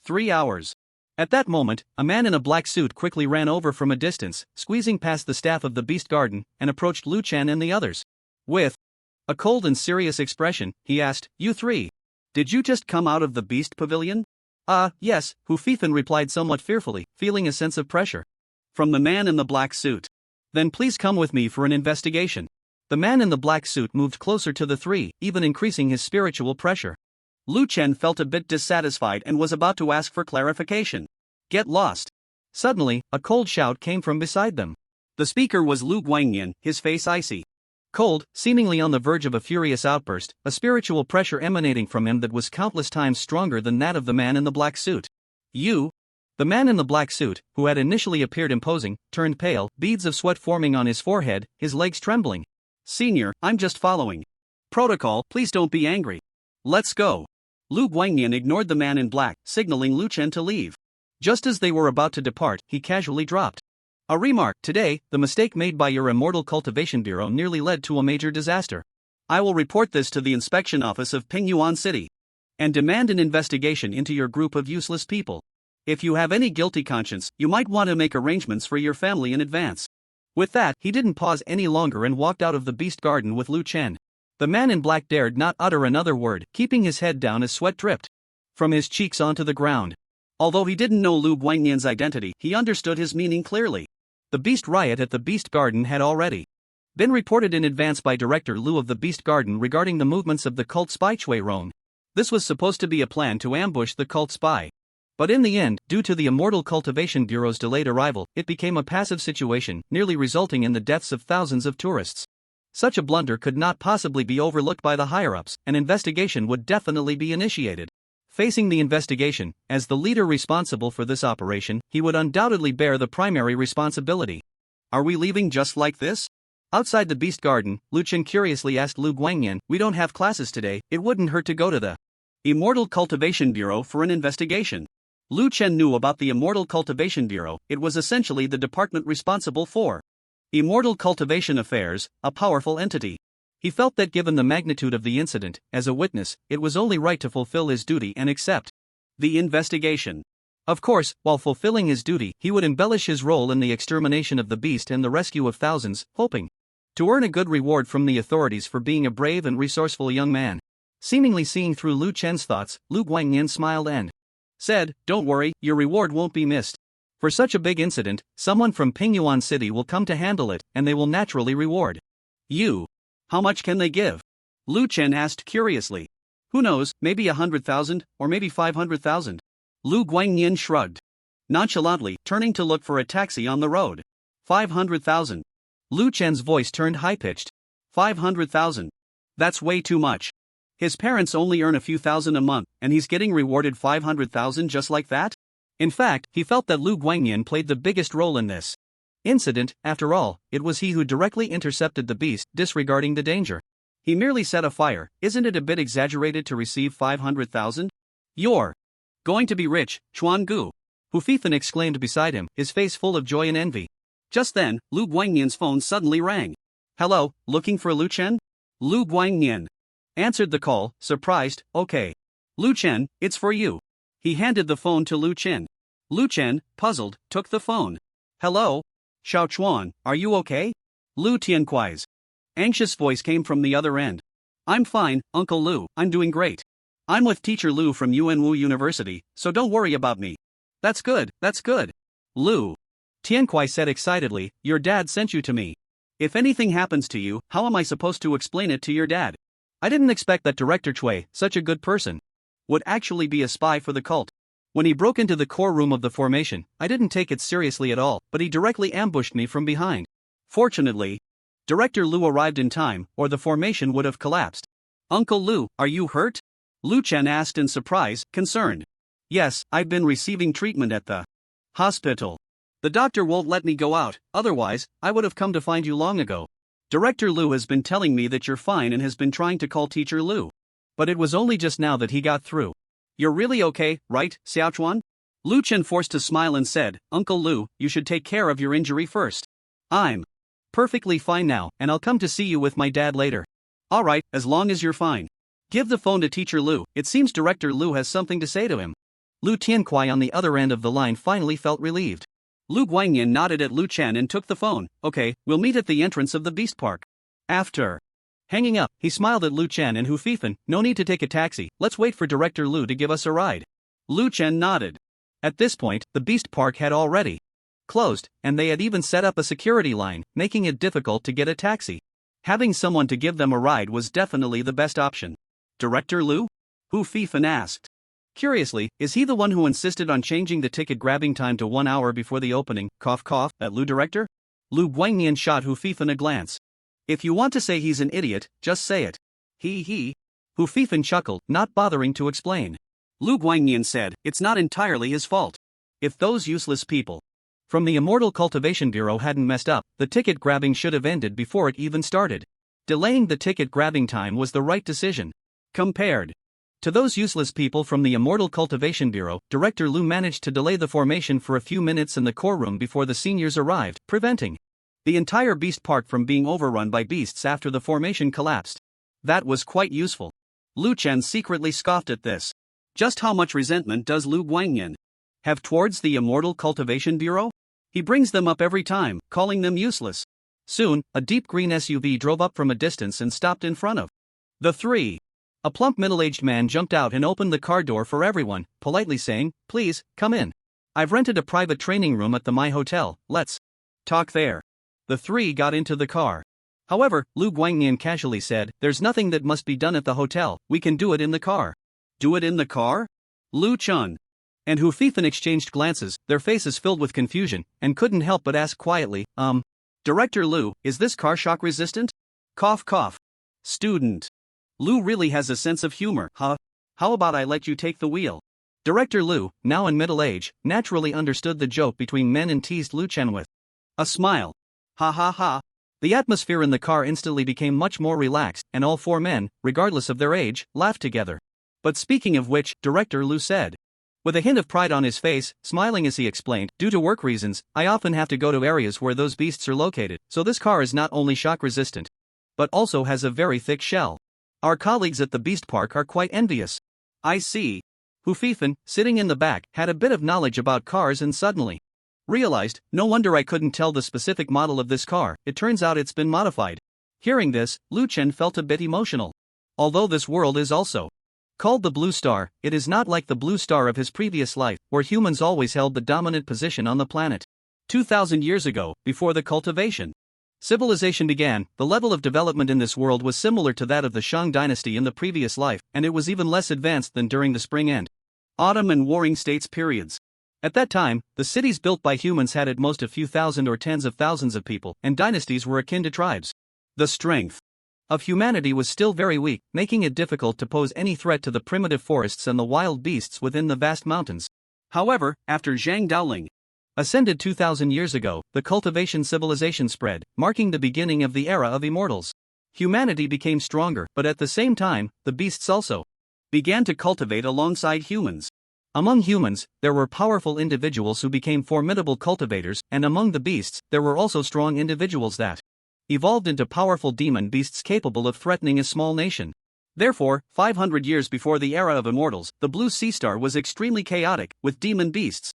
3 hours. At that moment, a man in a black suit quickly ran over from a distance, squeezing past the staff of the beast garden, and approached Lu Chen and the others. With a cold and serious expression, he asked, "You three, did you just come out of the beast pavilion?" Yes," Hu Fifan replied somewhat fearfully, feeling a sense of pressure from the man in the black suit. "Then please come with me for an investigation." The man in the black suit moved closer to the three, even increasing his spiritual pressure. Lu Chen felt a bit dissatisfied and was about to ask for clarification. "Get lost." Suddenly, a cold shout came from beside them. The speaker was Lu Guangnian, his face icy cold, seemingly on the verge of a furious outburst, a spiritual pressure emanating from him that was countless times stronger than that of the man in the black suit. "You?" The man in the black suit, who had initially appeared imposing, turned pale, beads of sweat forming on his forehead, his legs trembling. "Senior, I'm just following protocol, please don't be angry. Let's go." Lu Guangnian ignored the man in black, signaling Lu Chen to leave. Just as they were about to depart, he casually dropped a remark. "Today, the mistake made by your Immortal Cultivation Bureau nearly led to a major disaster. I will report this to the inspection office of Pingyuan City and demand an investigation into your group of useless people. If you have any guilty conscience, you might want to make arrangements for your family in advance." With that, he didn't pause any longer and walked out of the beast garden with Lu Chen. The man in black dared not utter another word, keeping his head down as sweat dripped from his cheeks onto the ground. Although he didn't know Lu Guangnian's identity, he understood his meaning clearly. The beast riot at the beast garden had already been reported in advance by Director Lu of the beast garden regarding the movements of the cult spy Chui Rong. This was supposed to be a plan to ambush the cult spy. But in the end, due to the Immortal Cultivation Bureau's delayed arrival, it became a passive situation, nearly resulting in the deaths of thousands of tourists. Such a blunder could not possibly be overlooked by the higher-ups, an investigation would definitely be initiated. Facing the investigation, as the leader responsible for this operation, he would undoubtedly bear the primary responsibility. "Are we leaving just like this?" Outside the beast garden, Lu Chen curiously asked Lu Guangyan, "We don't have classes today, it wouldn't hurt to go to the Immortal Cultivation Bureau for an investigation." Lu Chen knew about the Immortal Cultivation Bureau. It was essentially the department responsible for immortal cultivation affairs, a powerful entity. He felt that given the magnitude of the incident, as a witness, it was only right to fulfill his duty and accept the investigation. Of course, while fulfilling his duty, he would embellish his role in the extermination of the beast and the rescue of thousands, hoping to earn a good reward from the authorities for being a brave and resourceful young man. Seemingly seeing through Lu Chen's thoughts, Lu Guangyan smiled and said, "Don't worry, your reward won't be missed. For such a big incident, someone from Pingyuan City will come to handle it, and they will naturally reward you." "How much can they give?" Lu Chen asked curiously. "Who knows, maybe 100,000, or maybe 500,000. Lu Guangyan shrugged nonchalantly, turning to look for a taxi on the road. 500,000. Lu Chen's voice turned high-pitched. 500,000. That's way too much. His parents only earn a few thousand a month, and he's getting rewarded 500,000 just like that? In fact, he felt that Lu Guangyan played the biggest role in this incident. After all, it was he who directly intercepted the beast, disregarding the danger. He merely set a fire. Isn't it a bit exaggerated to receive 500,000? "You're going to be rich, Chuan Gu," Hu Fifan exclaimed beside him, his face full of joy and envy. Just then, Lu Guangyan's phone suddenly rang. "Hello, looking for Lu Chen?" Lu Guangyan answered the call, surprised. "Okay. Lu Chen, it's for you." He handed the phone to Lu Chen. Lu Chen, puzzled, took the phone. "Hello? Xiao Chuan, are you okay?" Lu Tiankuai's anxious voice came from the other end. "I'm fine, Uncle Lu, I'm doing great. I'm with Teacher Lu from Yuanwu University, so don't worry about me." That's good, that's good." Lu Tiankuai said excitedly, "Your dad sent you to me. If anything happens to you, how am I supposed to explain it to your dad? I didn't expect that Director Cui, such a good person, would actually be a spy for the cult. When he broke into the core room of the formation, I didn't take it seriously at all, but he directly ambushed me from behind. Fortunately, Director Lu arrived in time, or the formation would have collapsed." "Uncle Lu, are you hurt?" Lu Chen asked in surprise, concerned. "Yes, I've been receiving treatment at the hospital. The doctor won't let me go out, otherwise, I would have come to find you long ago. Director Lu has been telling me that you're fine and has been trying to call Teacher Lu. But it was only just now that he got through. You're really okay, right, Xiaochuan?" Lu Chen forced a smile and said, "Uncle Lu, you should take care of your injury first. I'm perfectly fine now, and I'll come to see you with my dad later." "Alright, as long as you're fine. Give the phone to Teacher Lu, it seems Director Lu has something to say to him." Lu Tiankuai on the other end of the line finally felt relieved. Lu Guangyan nodded at Lu Chen and took the phone. "Okay, we'll meet at the entrance of the Beast Park." After hanging up, he smiled at Lu Chen and Hu Fifan. "No need to take a taxi, let's wait for Director Lu to give us a ride." Lu Chen nodded. At this point, the Beast Park had already closed, and they had even set up a security line, making it difficult to get a taxi. Having someone to give them a ride was definitely the best option. "Director Lu?" Hu Fifan asked. Curiously, is he the one who insisted on changing the ticket grabbing time to 1 hour before the opening, at Lu Director? Lu Guangyan shot Hu Fifan a glance. "If you want to say he's an idiot, just say it." He. Hu Fifan chuckled, not bothering to explain. Lu Guangyan said, "It's not entirely his fault. If those useless people from the Immortal Cultivation Bureau hadn't messed up, the ticket grabbing should have ended before it even started. Delaying the ticket grabbing time was the right decision. Compared to those useless people from the Immortal Cultivation Bureau, Director Lu managed to delay the formation for a few minutes in the core room before the seniors arrived, preventing the entire Beast Park from being overrun by beasts after the formation collapsed. That was quite useful." Lu Chen secretly scoffed at this. Just how much resentment does Lu Guangyan have towards the Immortal Cultivation Bureau? He brings them up every time, calling them useless. Soon, a deep green SUV drove up from a distance and stopped in front of the three. A plump middle-aged man jumped out and opened the car door for everyone, politely saying, "Please, come in. I've rented a private training room at the My Hotel, let's talk there." The three got into the car. However, Lu Guangyan casually said, "There's nothing that must be done at the hotel, we can do it in the car." "Do it in the car?" Lu Chun and Hu Fifan exchanged glances, their faces filled with confusion, and couldn't help but ask quietly, Director Lu, is this car shock resistant?" Student. Lu really has a sense of humor, huh? How about I let you take the wheel? Director Lu, now in middle age, naturally understood the joke between men and teased Lu Chen with a smile. "Ha ha ha. The atmosphere in the car instantly became much more relaxed, and all four men, regardless of their age, laughed together. But speaking of which, Director Lu said, with a hint of pride on his face, smiling as he explained, due to work reasons, I often have to go to areas where those beasts are located, so this car is not only shock resistant, but also has a very thick shell. Our colleagues at the Beast Park are quite envious. I see. Hu Fifan, sitting in the back, had a bit of knowledge about cars and suddenly realized, no wonder I couldn't tell the specific model of this car, it turns out it's been modified. Hearing this, Lu Chen felt a bit emotional. Although this world is also called the Blue Star, it is not like the Blue Star of his previous life, where humans always held the dominant position on the planet. 2,000 years ago, before the cultivation civilization began, the level of development in this world was similar to that of the Shang dynasty in the previous life, and it was even less advanced than during the spring and autumn and warring states periods. At that time, the cities built by humans had at most a few thousand or tens of thousands of people, and dynasties were akin to tribes. The strength of humanity was still very weak, making it difficult to pose any threat to the primitive forests and the wild beasts within the vast mountains. However, after Zhang Daoling ascended 2,000 years ago, the cultivation civilization spread, marking the beginning of the era of immortals. Humanity became stronger, but at the same time, the beasts also began to cultivate alongside humans. Among humans, there were powerful individuals who became formidable cultivators, and among the beasts, there were also strong individuals that evolved into powerful demon beasts capable of threatening a small nation. Therefore, 500 years before the era of immortals, the Blue Sea Star was extremely chaotic, with demon beasts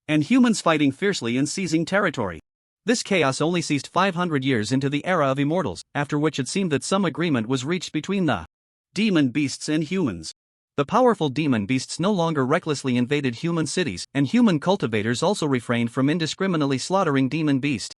and humans fighting fiercely and seizing territory. This chaos only ceased 500 years into the era of immortals, after which it seemed that some agreement was reached between the demon beasts and humans. The powerful demon beasts no longer recklessly invaded human cities, and human cultivators also refrained from indiscriminately slaughtering demon beast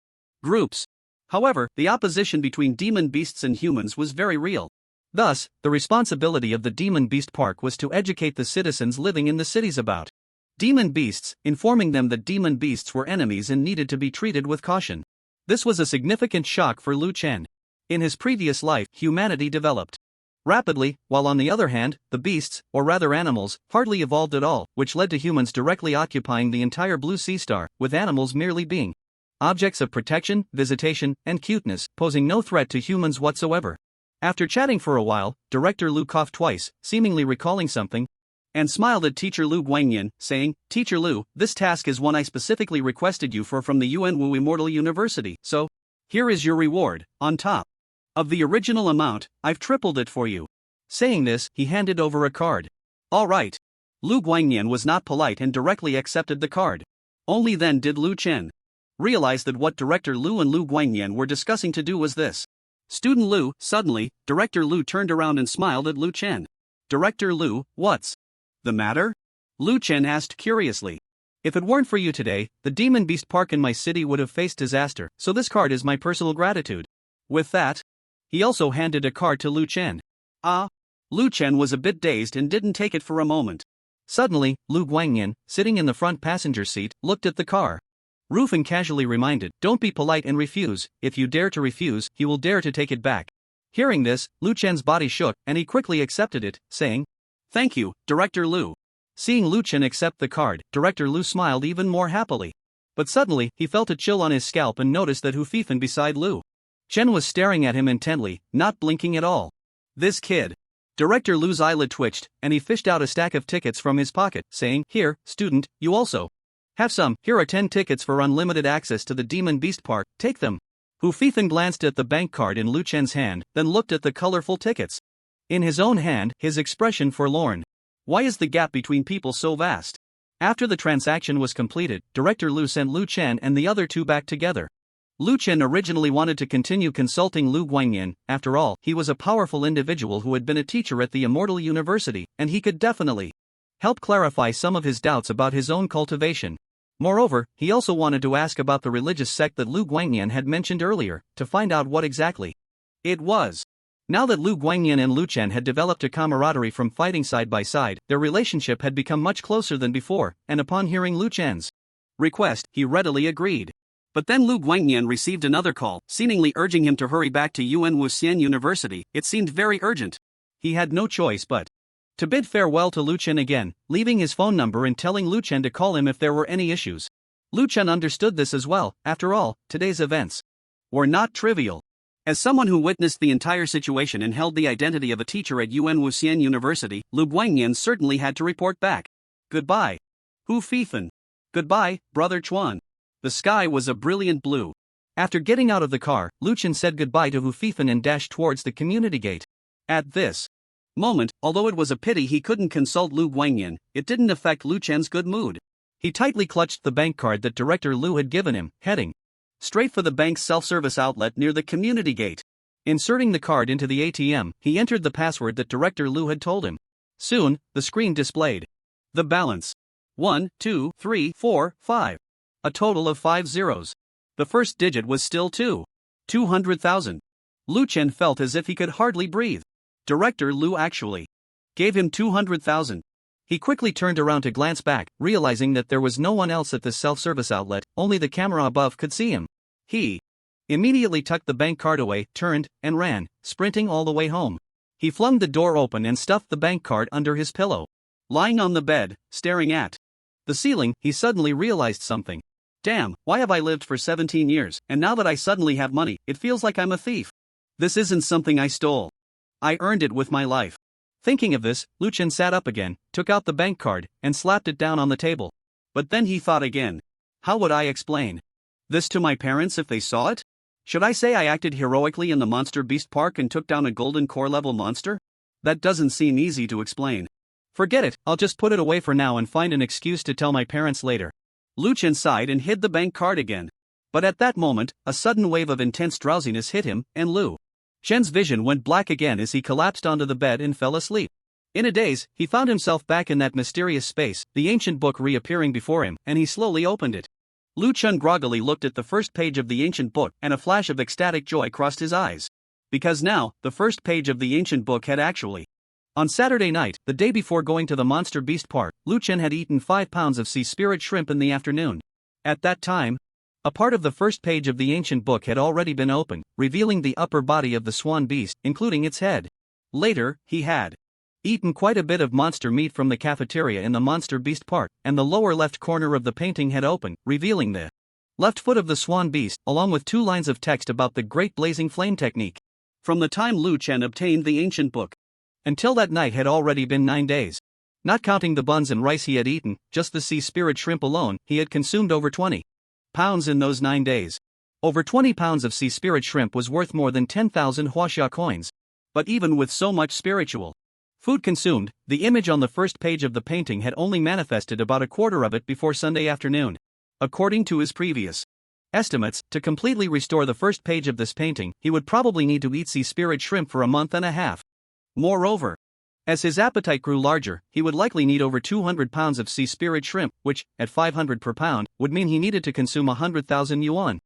groups. However, the opposition between demon beasts and humans was very real. Thus, the responsibility of the Demon Beast Park was to educate the citizens living in the cities about demon beasts, informing them that demon beasts were enemies and needed to be treated with caution. This was a significant shock for Lu Chen. In his previous life, humanity developed rapidly, while on the other hand, the beasts, or rather animals, hardly evolved at all, which led to humans directly occupying the entire Blue Sea Star, with animals merely being objects of protection, visitation, and cuteness, posing no threat to humans whatsoever. After chatting for a while, Director Lu coughed twice, seemingly recalling something, and smiled at Teacher Lu Guangyan, saying, Teacher Lu, this task is one I specifically requested you for from the Yuanwu Immortal University, so here is your reward, on top of the original amount, I've tripled it for you. Saying this, he handed over a card. All right. Lu Guangyan was not polite and directly accepted the card. Only then did Lu Chen realize that what Director Lu and Lu Guangyan were discussing to do was this. Student Lu, suddenly, Director Lu turned around and smiled at Lu Chen. Director Lu, what's the matter? Lu Chen asked curiously. If it weren't for you today, the Demon Beast Park in my city would have faced disaster, so this card is my personal gratitude. With that, he also handed a card to Lu Chen. Lu Chen was a bit dazed and didn't take it for a moment. Suddenly, Lu Guangyan, sitting in the front passenger seat, looked at the car. Rufin casually reminded, don't be polite and refuse, if you dare to refuse, he will dare to take it back. Hearing this, Lu Chen's body shook, and he quickly accepted it, saying, Thank you, Director Lu. Seeing Lu Chen accept the card, Director Lu smiled even more happily. But suddenly, he felt a chill on his scalp and noticed that Hu Fifan beside Lu Chen was staring at him intently, not blinking at all. This kid. Director Lu's eyelid twitched, and he fished out a stack of tickets from his pocket, saying, Here, student, you also have some. Here are 10 tickets for unlimited access to the Demon Beast Park, take them. Hu Fifan glanced at the bank card in Lu Chen's hand, then looked at the colorful tickets in his own hand, his expression forlorn. Why is the gap between people so vast? After the transaction was completed, Director Lu sent Lu Chen and the other two back together. Lu Chen originally wanted to continue consulting Lu Guangyan. After all, he was a powerful individual who had been a teacher at the Immortal University, and he could definitely help clarify some of his doubts about his own cultivation. Moreover, he also wanted to ask about the religious sect that Lu Guangyan had mentioned earlier, to find out what exactly it was. Now that Lu Guangyan and Lu Chen had developed a camaraderie from fighting side by side, their relationship had become much closer than before, and upon hearing Lu Chen's request, he readily agreed. But then Lu Guangyan received another call, seemingly urging him to hurry back to Yuan Wuxian University. It seemed very urgent. He had no choice but to bid farewell to Lu Chen again, leaving his phone number and telling Lu Chen to call him if there were any issues. Lu Chen understood this as well. After all, today's events were not trivial. As someone who witnessed the entire situation and held the identity of a teacher at UN Wuxian University, Lu Guangyan certainly had to report back. Goodbye. Hu Fifan. Goodbye, Brother Chuan. The sky was a brilliant blue. After getting out of the car, Lu Chen said goodbye to Hu Fifan and dashed towards the community gate. At this moment, although it was a pity he couldn't consult Lu Guangyan, it didn't affect Lu Chen's good mood. He tightly clutched the bank card that Director Lu had given him, heading straight for the bank's self-service outlet near the community gate. Inserting the card into the ATM, he entered the password that Director Lu had told him. Soon, the screen displayed the balance. 1, 2, 3, 4, 5. A total of 5 zeros. The first digit was still 200,000. Lu Chen felt as if he could hardly breathe. Director Lu actually gave him 200,000. He quickly turned around to glance back, realizing that there was no one else at the self-service outlet, only the camera above could see him. He immediately tucked the bank card away, turned, and ran, sprinting all the way home. He flung the door open and stuffed the bank card under his pillow. Lying on the bed, staring at the ceiling, he suddenly realized something. Damn, why have I lived for 17 years, and now that I suddenly have money, it feels like I'm a thief. This isn't something I stole. I earned it with my life. Thinking of this, Lu Chen sat up again, took out the bank card, and slapped it down on the table. But then he thought again. How would I explain this to my parents if they saw it? Should I say I acted heroically in the Monster Beast Park and took down a golden core level monster? That doesn't seem easy to explain. Forget it, I'll just put it away for now and find an excuse to tell my parents later. Lu Chen sighed and hid the bank card again. But at that moment, a sudden wave of intense drowsiness hit him, and Lu Chen's vision went black again as he collapsed onto the bed and fell asleep. In a daze, he found himself back in that mysterious space, the ancient book reappearing before him, and he slowly opened it. Lu Chen groggily looked at the first page of the ancient book, and a flash of ecstatic joy crossed his eyes. Because now, the first page of the ancient book had actually. On Saturday night, the day before going to the Monster Beast Park, Lu Chen had eaten 5 pounds of sea spirit shrimp in the afternoon. At that time, a part of the first page of the ancient book had already been opened, revealing the upper body of the swan beast, including its head. Later, he had eaten quite a bit of monster meat from the cafeteria in the Monster Beast Park, and the lower left corner of the painting had opened, revealing the left foot of the swan beast, along with 2 lines of text about the Great Blazing Flame technique. From the time Lu Chen obtained the ancient book until that night had already been 9 days. Not counting the buns and rice he had eaten, just the sea spirit shrimp alone, he had consumed over 20 pounds in those 9 days. Over 20 pounds of sea spirit shrimp was worth more than 10,000 huaxia coins. But even with so much spiritual food consumed, the image on the first page of the painting had only manifested about a quarter of it before Sunday afternoon. According to his previous estimates, to completely restore the first page of this painting, he would probably need to eat sea spirit shrimp for a month and a half. Moreover, as his appetite grew larger, he would likely need over 200 pounds of sea spirit shrimp, which, at 500 per pound, would mean he needed to consume 100,000 yuan.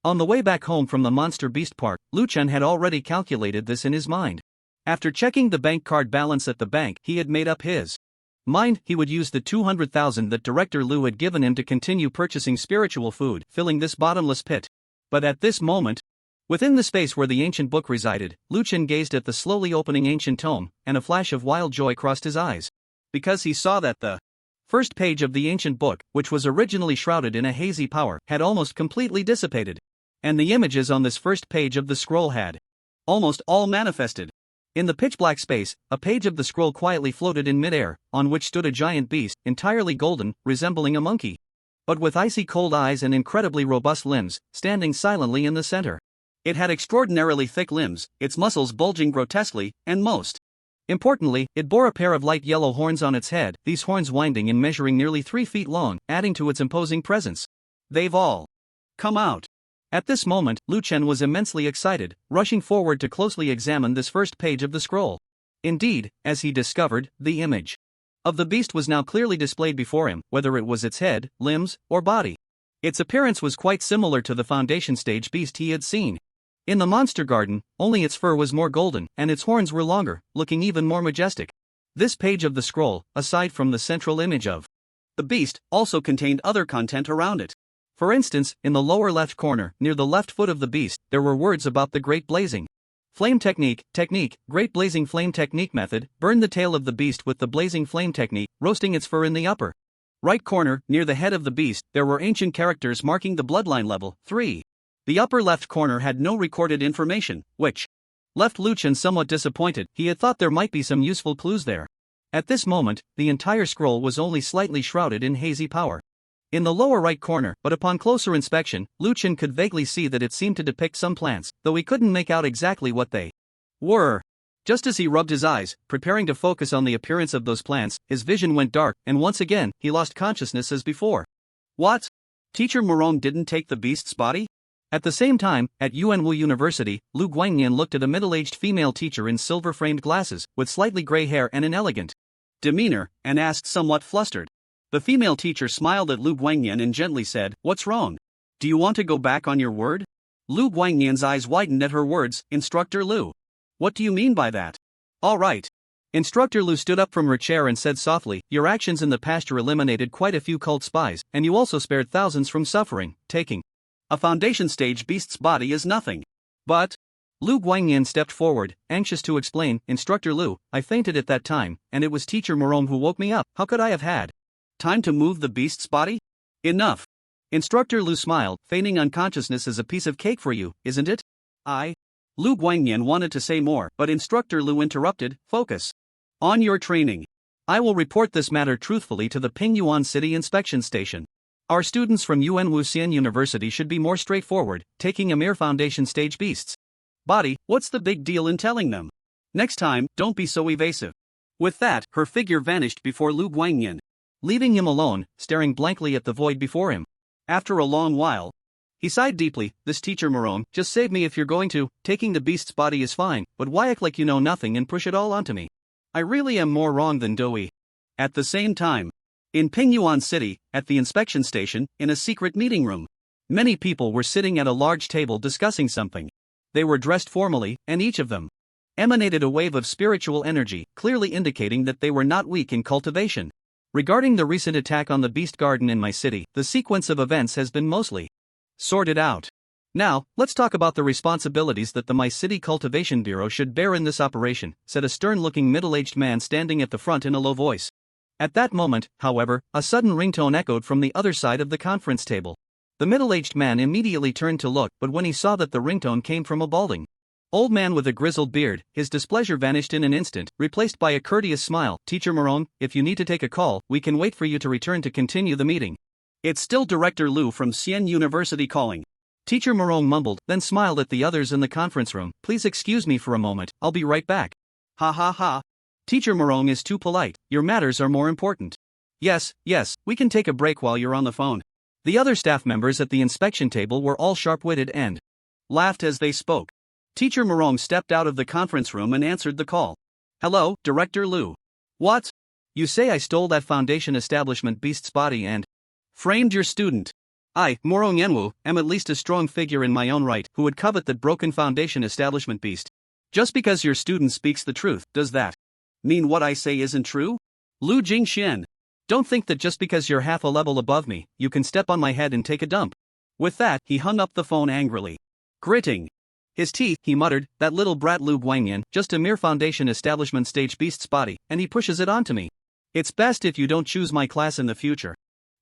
On the way back home from the Monster Beast Park, Lu Chen had already calculated this in his mind. After checking the bank card balance at the bank, he had made up his mind he would use the 200,000 that Director Lu had given him to continue purchasing spiritual food, filling this bottomless pit. But at this moment, within the space where the ancient book resided, Lu Chen gazed at the slowly opening ancient tome, and a flash of wild joy crossed his eyes. Because he saw that the first page of the ancient book, which was originally shrouded in a hazy power, had almost completely dissipated. And the images on this first page of the scroll had almost all manifested. In the pitch-black space, a page of the scroll quietly floated in midair, on which stood a giant beast, entirely golden, resembling a monkey, but with icy cold eyes and incredibly robust limbs, standing silently in the center. It had extraordinarily thick limbs, its muscles bulging grotesquely, and most importantly, it bore a pair of light yellow horns on its head, these horns winding and measuring nearly 3 feet long, adding to its imposing presence. They've all come out. At this moment, Lu Chen was immensely excited, rushing forward to closely examine this first page of the scroll. Indeed, as he discovered, the image of the beast was now clearly displayed before him, whether it was its head, limbs, or body. Its appearance was quite similar to the foundation stage beast he had seen in the monster garden, only its fur was more golden, and its horns were longer, looking even more majestic. This page of the scroll, aside from the central image of the beast, also contained other content around it. For instance, in the lower left corner, near the left foot of the beast, there were words about the Great Blazing Flame Technique, Great Blazing Flame Technique Method, burn the tail of the beast with the Blazing Flame Technique, roasting its fur in the upper right corner, near the head of the beast, there were ancient characters marking the bloodline level, 3. The upper left corner had no recorded information, which left Lu Chen somewhat disappointed. He had thought there might be some useful clues there. At this moment, the entire scroll was only slightly shrouded in hazy power. In the lower right corner, but upon closer inspection, Lu Chen could vaguely see that it seemed to depict some plants, though he couldn't make out exactly what they were. Just as he rubbed his eyes, preparing to focus on the appearance of those plants, his vision went dark, and once again, he lost consciousness as before. What? Teacher Morong didn't take the beast's body? At the same time, at Yuanwu University, Lu Guangnian looked at a middle-aged female teacher in silver-framed glasses, with slightly gray hair and an elegant demeanor, and asked somewhat flustered. The female teacher smiled at Lu Guangnian and gently said, "What's wrong? Do you want to go back on your word?" Lu Guangnian's eyes widened at her words. "Instructor Lu. What do you mean by that?" "All right." Instructor Lu stood up from her chair and said softly, "Your actions in the pasture eliminated quite a few cult spies, and you also spared thousands from suffering. Taking a foundation stage beast's body is nothing." "But..." Lu Guangnian stepped forward, anxious to explain. "Instructor Lu, I fainted at that time, and it was Teacher Morong who woke me up. How could I have had time to move the beast's body?" "Enough." Instructor Lu smiled. "Feigning unconsciousness is a piece of cake for you, isn't it?" Lu Guangnian wanted to say more, but Instructor Lu interrupted. "Focus on your training. I will report this matter truthfully to the Pingyuan City Inspection Station. Our students from Yuanwu Xian University should be more straightforward, taking a mere foundation stage beast's body. What's the big deal in telling them? Next time, don't be so evasive." With that, her figure vanished before Lu Guangnian, leaving him alone, staring blankly at the void before him. After a long while, he sighed deeply. "This Teacher Morong, just save me if you're going to. Taking the beast's body is fine, but why act like you know nothing and push it all onto me? I really am more wrong than doughy." At the same time, in Pingyuan City, at the inspection station, in a secret meeting room, many people were sitting at a large table discussing something. They were dressed formally, and each of them emanated a wave of spiritual energy, clearly indicating that they were not weak in cultivation. Regarding the recent attack on the beast garden in my city, the sequence of events has been mostly sorted out. Now, let's talk about the responsibilities that the My City Cultivation Bureau should bear in this operation, said a stern-looking middle-aged man standing at the front in a low voice. At that moment, however, a sudden ringtone echoed from the other side of the conference table. The middle-aged man immediately turned to look, but when he saw that the ringtone came from a balding old man with a grizzled beard, his displeasure vanished in an instant, replaced by a courteous smile. "Teacher Morong, if you need to take a call, we can wait for you to return to continue the meeting. It's still Director Lu from Xian University calling." Teacher Morong mumbled, then smiled at the others in the conference room. "Please excuse me for a moment, I'll be right back." "Ha ha ha. Teacher Morong is too polite, your matters are more important." Yes, we can take a break while you're on the phone." The other staff members at the inspection table were all sharp-witted and laughed as they spoke. Teacher Morong stepped out of the conference room and answered the call. "Hello, Director Lu. What? You say I stole that foundation establishment beast's body and framed your student? I, Morong Yenwu, am at least a strong figure in my own right who would covet that broken foundation establishment beast. Just because your student speaks the truth, does that mean what I say isn't true? Lu Jingxian. Don't think that just because you're half a level above me, you can step on my head and take a dump." With that, he hung up the phone angrily. Gritting his teeth, he muttered, "That little brat Lu Guangnian, just a mere foundation establishment stage beast's body, and he pushes it onto me. It's best if you don't choose my class in the future,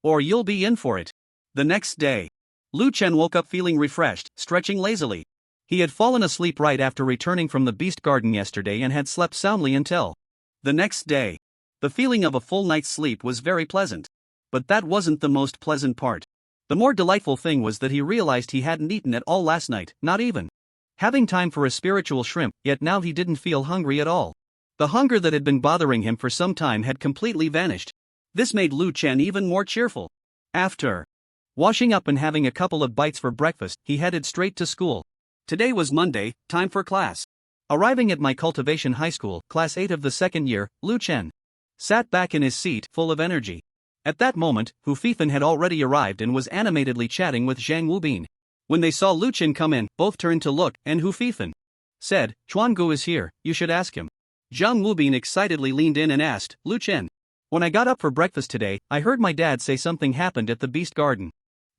or you'll be in for it." The next day, Lu Chen woke up feeling refreshed, stretching lazily. He had fallen asleep right after returning from the beast garden yesterday and had slept soundly until the next day. The feeling of a full night's sleep was very pleasant. But that wasn't the most pleasant part. The more delightful thing was that he realized he hadn't eaten at all last night, not even having time for a spiritual shrimp, yet now he didn't feel hungry at all. The hunger that had been bothering him for some time had completely vanished. This made Lu Chen even more cheerful. After washing up and having a couple of bites for breakfast, he headed straight to school. Today was Monday, time for class. Arriving at my cultivation high school, class 8 of the second year, Lu Chen sat back in his seat, full of energy. At that moment, Hu Fifan had already arrived and was animatedly chatting with Zhang Wubin. When they saw Lu Chen come in, both turned to look, and Hu Fifan said, "Chuan Gu is here, you should ask him." Zhang Wubin excitedly leaned in and asked, "Lu Chen, when I got up for breakfast today, I heard my dad say something happened at the beast garden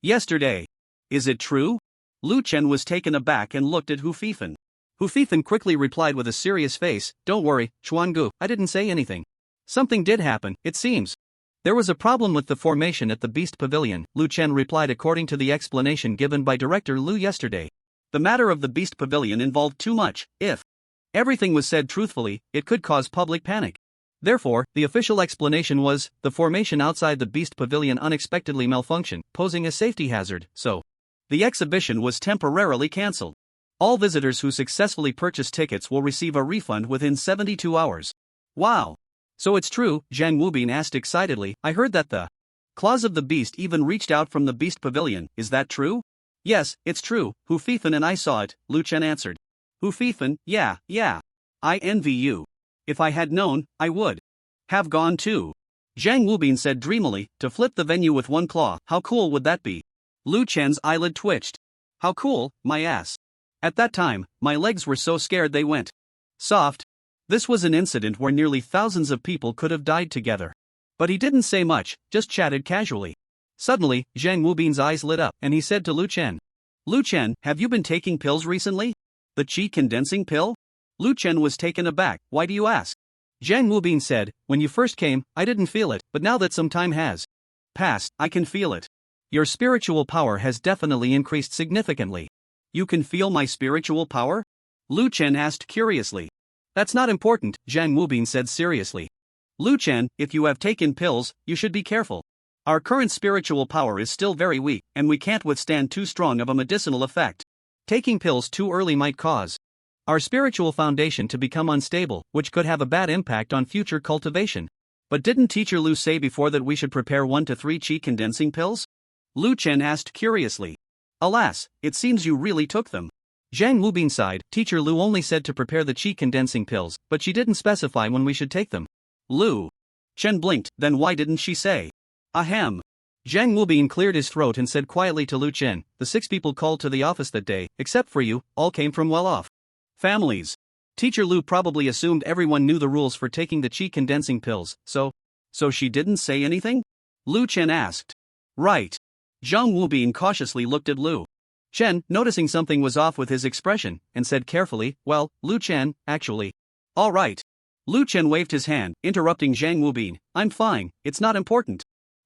yesterday. Is it true?" Lu Chen was taken aback and looked at Hu Fifan. Hu Fifan quickly replied with a serious face, "Don't worry, Chuan Gu, I didn't say anything. Something did happen, it seems. There was a problem with the formation at the Beast Pavilion, Lu Chen replied according to the explanation given by director Lu yesterday. The matter of the Beast Pavilion involved too much. If everything was said truthfully, it could cause public panic. Therefore, the official explanation was, the formation outside the Beast Pavilion unexpectedly malfunctioned, posing a safety hazard, so the exhibition was temporarily cancelled. All visitors who successfully purchase tickets will receive a refund within 72 hours. Wow! So it's true, Zhang Wubin asked excitedly. I heard that the claws of the beast even reached out from the Beast Pavilion, is that true? Yes, it's true, Hu Fifan and I saw it, Lu Chen answered. Hu Fifan, yeah. I envy you. If I had known, I would have gone too. Zhang Wubin said dreamily, to flip the venue with one claw, how cool would that be? Lu Chen's eyelid twitched. How cool, my ass. At that time, my legs were so scared they went soft. This was an incident where nearly thousands of people could have died together. But he didn't say much, just chatted casually. Suddenly, Zhang Wubin's eyes lit up, and he said to Lu Chen, have you been taking pills recently? The qi condensing pill? Lu Chen was taken aback. Why do you ask? Zhang Wubin said, when you first came, I didn't feel it, but now that some time has passed, I can feel it. Your spiritual power has definitely increased significantly. You can feel my spiritual power? Lu Chen asked curiously. That's not important, Zhang Wubin said seriously. Lu Chen, if you have taken pills, you should be careful. Our current spiritual power is still very weak, and we can't withstand too strong of a medicinal effect. Taking pills too early might cause our spiritual foundation to become unstable, which could have a bad impact on future cultivation. But didn't teacher Lu say before that we should prepare 1 to 3 qi condensing pills? Lu Chen asked curiously. Alas, it seems you really took them. Zhang Wubin sighed. Teacher Lu only said to prepare the qi condensing pills, but she didn't specify when we should take them. Lu Chen blinked, then why didn't she say? Ahem. Zhang Wubin cleared his throat and said quietly to Lu Chen, the 6 people called to the office that day, except for you, all came from well-off families. Teacher Lu probably assumed everyone knew the rules for taking the qi condensing pills, so she didn't say anything? Lu Chen asked. Right. Zhang Wubin cautiously looked at Lu Chen, noticing something was off with his expression, and said carefully, well, Lu Chen, actually. All right. Lu Chen waved his hand, interrupting Zhang Wubin. I'm fine, it's not important.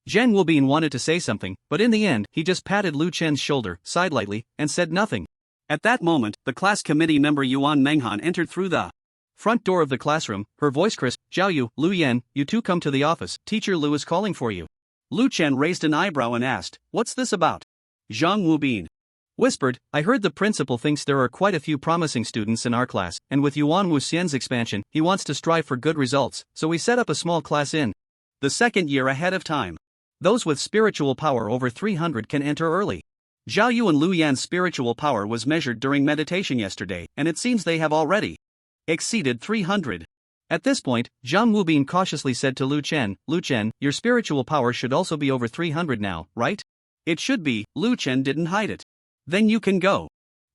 Zhang Wubin wanted to say something, but in the end, he just patted Lu Chen's shoulder, sighed lightly, and said nothing. At that moment, the class committee member Yuan Menghan entered through the front door of the classroom, her voice crisp. Zhao Yu, Lu Yan, you two come to the office, Teacher Lu is calling for you. Lu Chen raised an eyebrow and asked, what's this about? Zhang Wubin whispered, I heard the principal thinks there are quite a few promising students in our class, and with Yuan Wu Xian's expansion, he wants to strive for good results, so we set up a small class in the second year ahead of time. Those with spiritual power over 300 can enter early. Zhao Yu and Lu Yan's spiritual power was measured during meditation yesterday, and it seems they have already exceeded 300. At this point, Zhang Wubin cautiously said to Lu Chen, your spiritual power should also be over 300 now, right? It should be, Lu Chen didn't hide it. Then you can go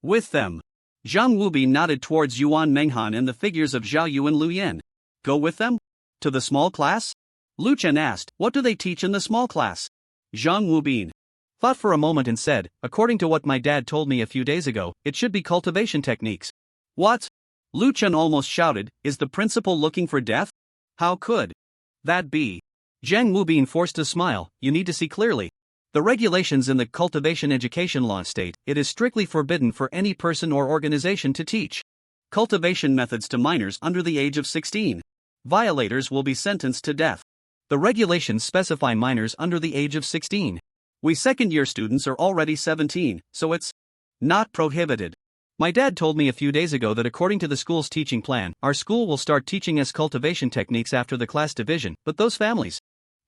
with them. Zhang Wubin nodded towards Yuan Menghan and the figures of Zhao Yu and Lu Yan. Go with them? To the small class? Lu Chen asked, what do they teach in the small class? Zhang Wubin thought for a moment and said, according to what my dad told me a few days ago, it should be cultivation techniques. What? Lu Chen almost shouted, is the principal looking for death? How could that be? Zhang Wubin forced a smile, you need to see clearly. The regulations in the cultivation education law state, it is strictly forbidden for any person or organization to teach cultivation methods to minors under the age of 16. Violators will be sentenced to death. The regulations specify minors under the age of 16. We second-year students are already 17, so it's not prohibited. My dad told me a few days ago that according to the school's teaching plan, our school will start teaching us cultivation techniques after the class division, but those families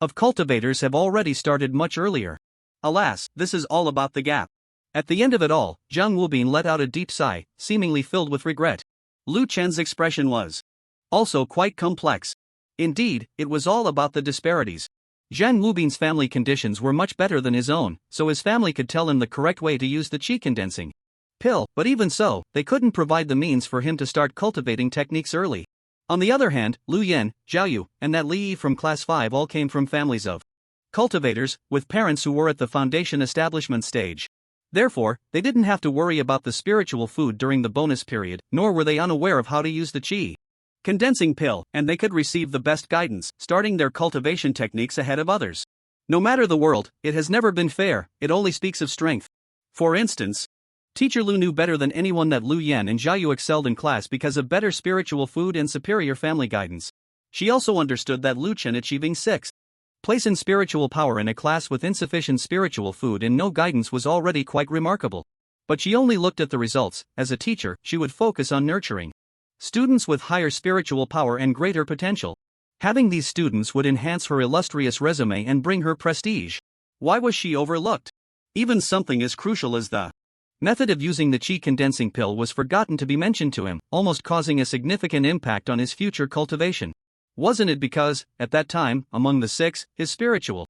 of cultivators have already started much earlier. Alas, this is all about the gap. At the end of it all, Zhang Wubin let out a deep sigh, seemingly filled with regret. Lu Chen's expression was also quite complex. Indeed, it was all about the disparities. Zhang Wubin's family conditions were much better than his own, so his family could tell him the correct way to use the qi condensing pill, but even so, they couldn't provide the means for him to start cultivating techniques early. On the other hand, Lu Yan, Zhao Yu, and that Li Yi from class 5 all came from families of cultivators, with parents who were at the foundation establishment stage. Therefore, they didn't have to worry about the spiritual food during the bonus period, nor were they unaware of how to use the qi condensing pill, and they could receive the best guidance, starting their cultivation techniques ahead of others. No matter the world, it has never been fair, it only speaks of strength. For instance, Teacher Lu knew better than anyone that Lu Yan and Jiayu excelled in class because of better spiritual food and superior family guidance. She also understood that Lu Chen achieving 6th place in spiritual power in a class with insufficient spiritual food and no guidance was already quite remarkable. But she only looked at the results. As a teacher, she would focus on nurturing students with higher spiritual power and greater potential. Having these students would enhance her illustrious resume and bring her prestige. Why was she overlooked? Even something as crucial as the method of using the qi condensing pill was forgotten to be mentioned to him, almost causing a significant impact on his future cultivation. Wasn't it because, at that time, among the 6, his spiritual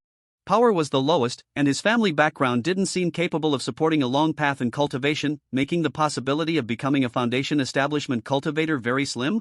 power was the lowest, and his family background didn't seem capable of supporting a long path in cultivation, making the possibility of becoming a foundation establishment cultivator very slim?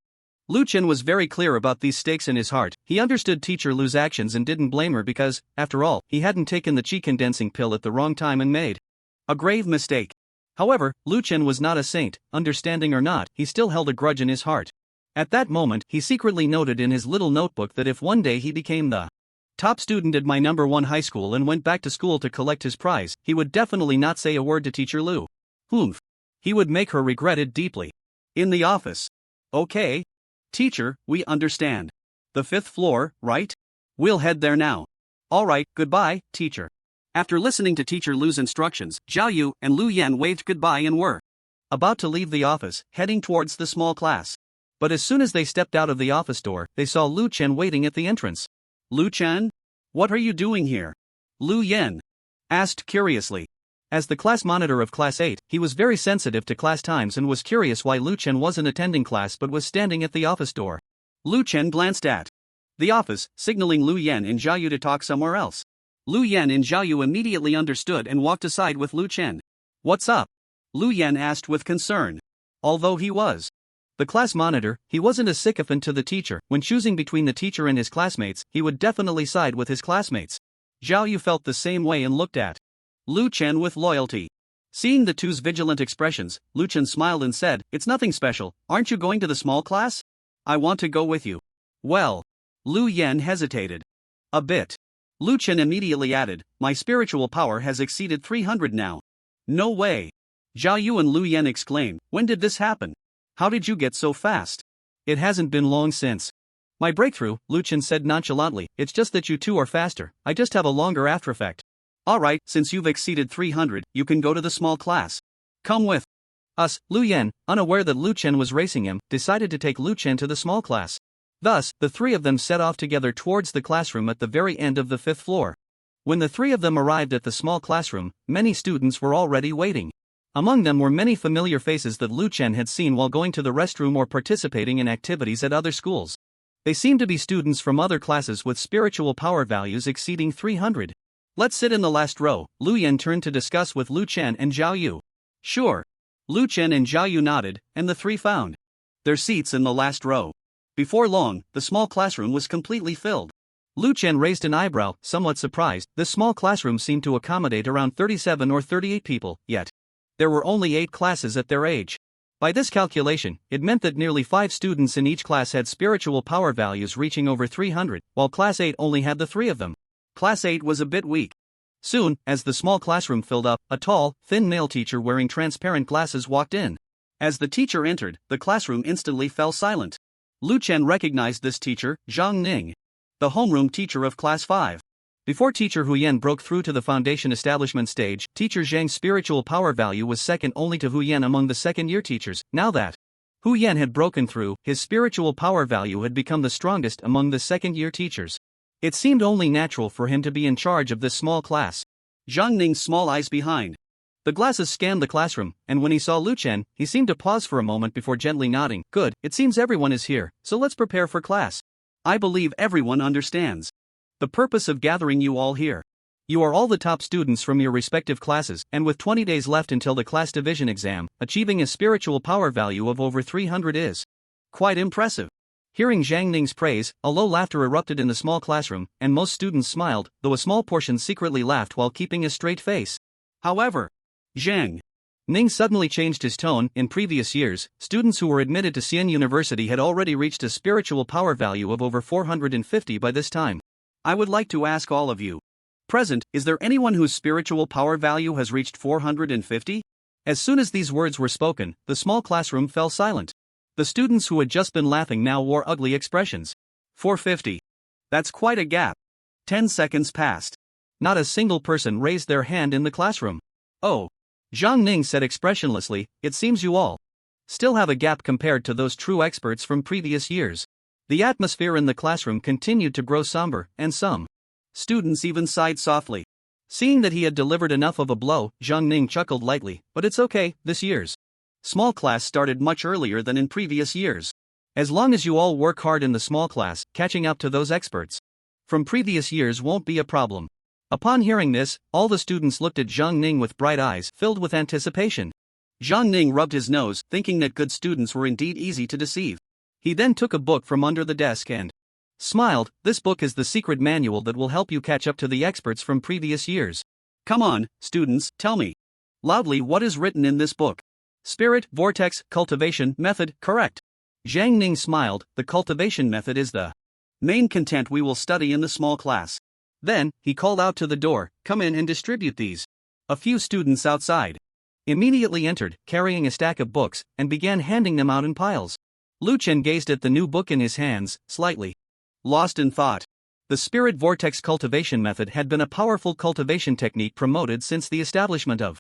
Lu Chen was very clear about these stakes in his heart. He understood Teacher Lu's actions and didn't blame her because, after all, he hadn't taken the qi condensing pill at the wrong time and made a grave mistake. However, Lu Chen was not a saint. Understanding or not, he still held a grudge in his heart. At that moment, he secretly noted in his little notebook that if one day he became the top student at my number 1 high school and went back to school to collect his prize, he would definitely not say a word to Teacher Lu. He would make her regret it deeply. In the office. Okay. Teacher, we understand. The 5th floor, right? We'll head there now. Alright, goodbye, teacher. After listening to Teacher Lu's instructions, Jiayu and Lu Yan waved goodbye and were about to leave the office, heading towards the small class. But as soon as they stepped out of the office door, they saw Lu Chen waiting at the entrance. Lu Chen? What are you doing here? Lu Yan asked curiously. As the class monitor of Class 8, he was very sensitive to class times and was curious why Lu Chen wasn't attending class but was standing at the office door. Lu Chen glanced at the office, signaling Lu Yan and Jiayu to talk somewhere else. Lu Yan and Jiayu immediately understood and walked aside with Lu Chen. What's up? Lu Yan asked with concern. Although he was the class monitor, he wasn't a sycophant to the teacher. When choosing between the teacher and his classmates, he would definitely side with his classmates. Jiayu felt the same way and looked at Lu Chen with loyalty. Seeing the two's vigilant expressions, Lu Chen smiled and said, "It's nothing special. Aren't you going to the small class? I want to go with you." Well, Lu Yan hesitated a bit. Lu Chen immediately added, "My spiritual power has exceeded 300 now." No way. Jiayu and Lu Yan exclaimed, "When did this happen? How did you get so fast?" "It hasn't been long since my breakthrough," Lu Chen said nonchalantly. "It's just that you two are faster. I just have a longer after effect." "Alright, since you've exceeded 300, you can go to the small class. Come with us." Lu Yan, unaware that Lu Chen was racing him, decided to take Lu Chen to the small class. Thus, the three of them set off together towards the classroom at the very end of the 5th floor. When the three of them arrived at the small classroom, many students were already waiting. Among them were many familiar faces that Lu Chen had seen while going to the restroom or participating in activities at other schools. They seemed to be students from other classes with spiritual power values exceeding 300. "Let's sit in the last row," Lu Yan turned to discuss with Lu Chen and Jiayu. "Sure." Lu Chen and Jiayu nodded, and the three found their seats in the last row. Before long, the small classroom was completely filled. Lu Chen raised an eyebrow, somewhat surprised. This small classroom seemed to accommodate around 37 or 38 people, yet there were only 8 classes at their age. By this calculation, it meant that nearly 5 students in each class had spiritual power values reaching over 300, while Class 8 only had the 3 of them. Class 8 was a bit weak. Soon, as the small classroom filled up, a tall, thin male teacher wearing transparent glasses walked in. As the teacher entered, the classroom instantly fell silent. Lu Chen recognized this teacher, Zhang Ning, the homeroom teacher of Class 5. Before Teacher Huyan broke through to the foundation establishment stage, Teacher Zhang's spiritual power value was second only to Huyan among the second-year teachers. Now that Huyan had broken through, his spiritual power value had become the strongest among the second-year teachers. It seemed only natural for him to be in charge of this small class. Zhang Ning's small eyes behind the glasses scanned the classroom, and when he saw Lu Chen, he seemed to pause for a moment before gently nodding. "Good, it seems everyone is here, so let's prepare for class. I believe everyone understands the purpose of gathering you all here. You are all the top students from your respective classes, and with 20 days left until the class division exam, achieving a spiritual power value of over 300 is quite impressive." Hearing Zhang Ning's praise, a low laughter erupted in the small classroom, and most students smiled, though a small portion secretly laughed while keeping a straight face. However, Zhang Ning suddenly changed his tone. In previous years, students who were admitted to Xian University had already reached a spiritual power value of over 450 by this time. I would like to ask all of you present, is there anyone whose spiritual power value has reached 450? As soon as these words were spoken, the small classroom fell silent. The students who had just been laughing now wore ugly expressions. 450. That's quite a gap. 10 seconds passed. Not a single person raised their hand in the classroom. Oh. Zhang Ning said expressionlessly, it seems you all still have a gap compared to those true experts from previous years. The atmosphere in the classroom continued to grow somber, and some students even sighed softly. Seeing that he had delivered enough of a blow, Zhang Ning chuckled lightly, but it's okay, this year's small class started much earlier than in previous years. As long as you all work hard in the small class, catching up to those experts from previous years won't be a problem. Upon hearing this, all the students looked at Zhang Ning with bright eyes filled with anticipation. Zhang Ning rubbed his nose, thinking that good students were indeed easy to deceive. He then took a book from under the desk and smiled. This book is the secret manual that will help you catch up to the experts from previous years. Come on, students, tell me loudly what is written in this book. Spirit, vortex, cultivation, method, correct. Zhang Ning smiled. The cultivation method is the main content we will study in the small class. Then, he called out to the door, come in and distribute these. A few students outside immediately entered, carrying a stack of books, and began handing them out in piles. Lu Chen gazed at the new book in his hands, slightly lost in thought. The spirit vortex cultivation method had been a powerful cultivation technique promoted since the establishment of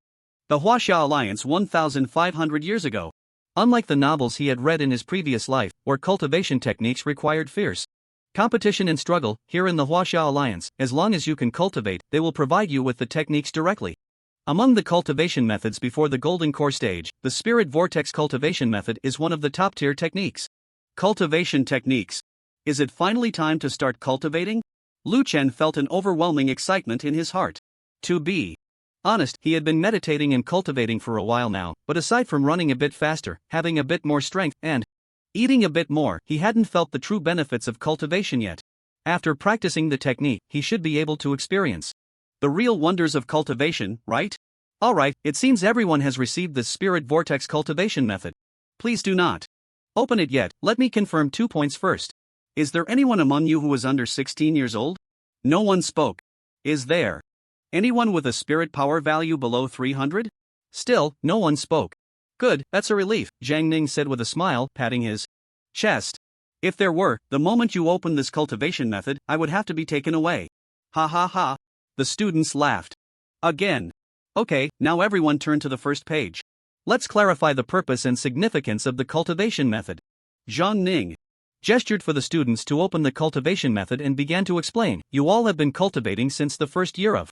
the Huaxia Alliance 1,500 years ago. Unlike the novels he had read in his previous life, where cultivation techniques required fierce competition and struggle, here in the Huaxia Alliance, as long as you can cultivate, they will provide you with the techniques directly. Among the cultivation methods before the Golden Core stage, the Spirit Vortex cultivation method is one of the top-tier techniques. Cultivation techniques. Is it finally time to start cultivating? Lu Chen felt an overwhelming excitement in his heart. To be honest, he had been meditating and cultivating for a while now, but aside from running a bit faster, having a bit more strength, and eating a bit more, he hadn't felt the true benefits of cultivation yet. After practicing the technique, he should be able to experience the real wonders of cultivation, right? Alright, it seems everyone has received the Spirit Vortex cultivation method. Please do not open it yet. Let me confirm 2 points first. Is there anyone among you who is under 16 years old? No one spoke. Is there anyone with a spirit power value below 300? Still, no one spoke. Good, that's a relief, Zhang Ning said with a smile, patting his chest. If there were, the moment you open this cultivation method, I would have to be taken away. Ha ha ha. The students laughed. Again. Okay, now everyone turn to the first page. Let's clarify the purpose and significance of the cultivation method. Zhang Ning gestured for the students to open the cultivation method and began to explain. You all have been cultivating since the first year of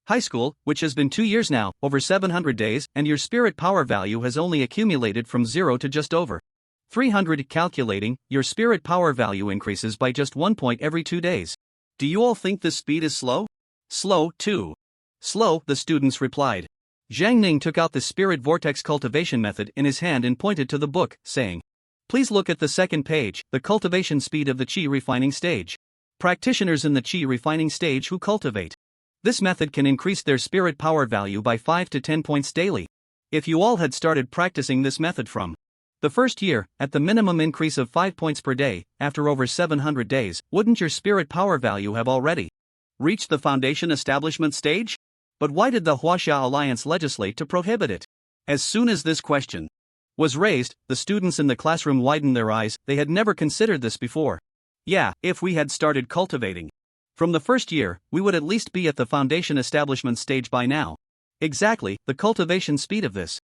high school, which has been 2 years now, over 700 days, and your spirit power value has only accumulated from 0 to just over 300. Calculating, your spirit power value increases by just 1 point every 2 days. Do you all think this speed is slow? Slow, too. Slow, the students replied. Zhang Ning took out the Spirit Vortex cultivation method in his hand and pointed to the book, saying, please look at the second page, the cultivation speed of the Qi refining stage. Practitioners in the Qi refining stage who cultivate this method can increase their spirit power value by 5 to 10 points daily. If you all had started practicing this method from the first year, at the minimum increase of 5 points per day, after over 700 days, wouldn't your spirit power value have already reached the foundation establishment stage? But why did the Huaxia Alliance legislate to prohibit it? As soon as this question was raised, the students in the classroom widened their eyes. They had never considered this before. Yeah, if we had started cultivating from the first year, we would at least be at the foundation establishment stage by now. Exactly, the cultivation speed of this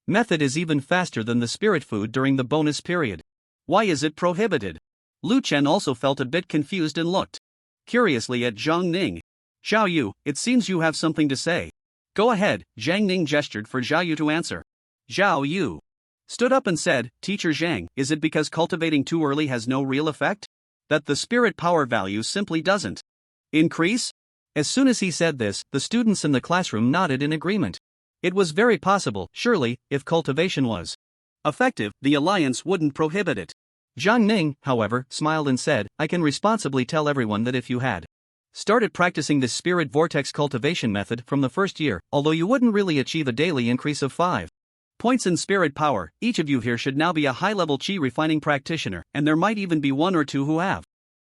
method is even faster than the spirit food during the bonus period. Why is it prohibited? Lu Chen also felt a bit confused and looked curiously at Zhang Ning. Zhao Yu, it seems you have something to say. Go ahead, Zhang Ning gestured for Zhao Yu to answer. Zhao Yu stood up and said, Teacher Zhang, is it because cultivating too early has no real effect? That the spirit power value simply doesn't increase? As soon as he said this, the students in the classroom nodded in agreement. It was very possible, surely, if cultivation was effective, the Alliance wouldn't prohibit it. Zhang Ning, however, smiled and said, I can responsibly tell everyone that if you had started practicing this Spirit Vortex cultivation method from the first year, although you wouldn't really achieve a daily increase of 5 Points in spirit power. Each of you here should now be a high-level chi refining practitioner, and there might even be one or two who have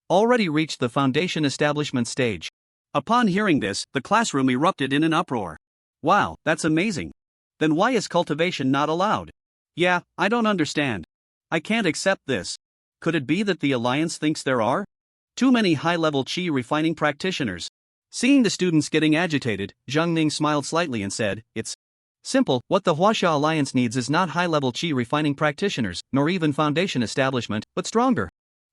already reached the foundation establishment stage. Upon hearing this, the classroom erupted in an uproar. Wow, that's amazing. Then why is cultivation not allowed? Yeah, I don't understand. I can't accept this. Could it be that the Alliance thinks there are too many high-level chi refining practitioners? Seeing the students getting agitated, Zhang Ning smiled slightly and said, "It's simple. What the Huaxia Alliance needs is not high-level chi refining practitioners, nor even foundation establishment, but stronger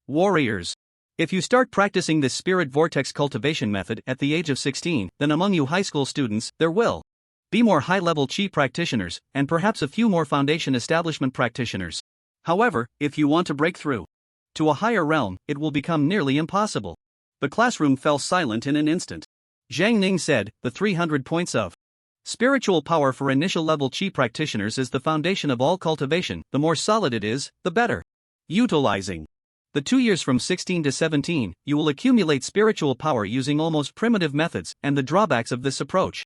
warriors. If you start practicing this spirit vortex cultivation method at the age of 16, then among you high school students, there will be more high-level chi practitioners, and perhaps a few more foundation establishment practitioners. However, if you want to break through to a higher realm, it will become nearly impossible." The classroom fell silent in an instant. Zhang Ning said, "The 300 points of spiritual power for initial level chi practitioners is the foundation of all cultivation. The more solid it is, the better. Utilizing the 2 years from 16 to 17, you will accumulate spiritual power using almost primitive methods, and the drawbacks of this approach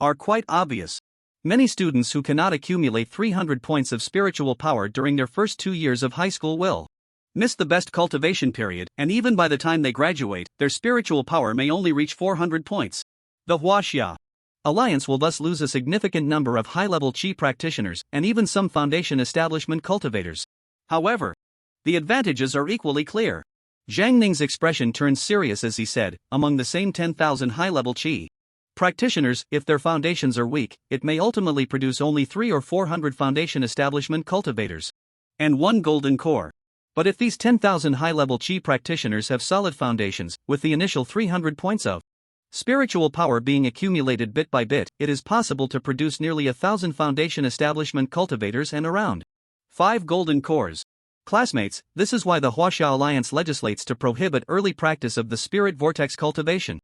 are quite obvious. Many students who cannot accumulate 300 points of spiritual power during their first 2 years of high school will miss the best cultivation period, and even by the time they graduate, their spiritual power may only reach 400 points. The Huaxia Alliance will thus lose a significant number of high-level chi practitioners, and even some foundation establishment cultivators. However, the advantages are equally clear." Zhang Ning's expression turned serious as he said, "Among the same 10,000 high-level chi practitioners, if their foundations are weak, it may ultimately produce only 300 or 400 foundation establishment cultivators and one golden core. But if these 10,000 high-level chi practitioners have solid foundations, with the initial 300 points of spiritual power being accumulated bit by bit, it is possible to produce nearly 1,000 foundation establishment cultivators and around 5 golden cores." Classmates, this is why the Huaxia Alliance legislates to prohibit early practice of the spirit vortex cultivation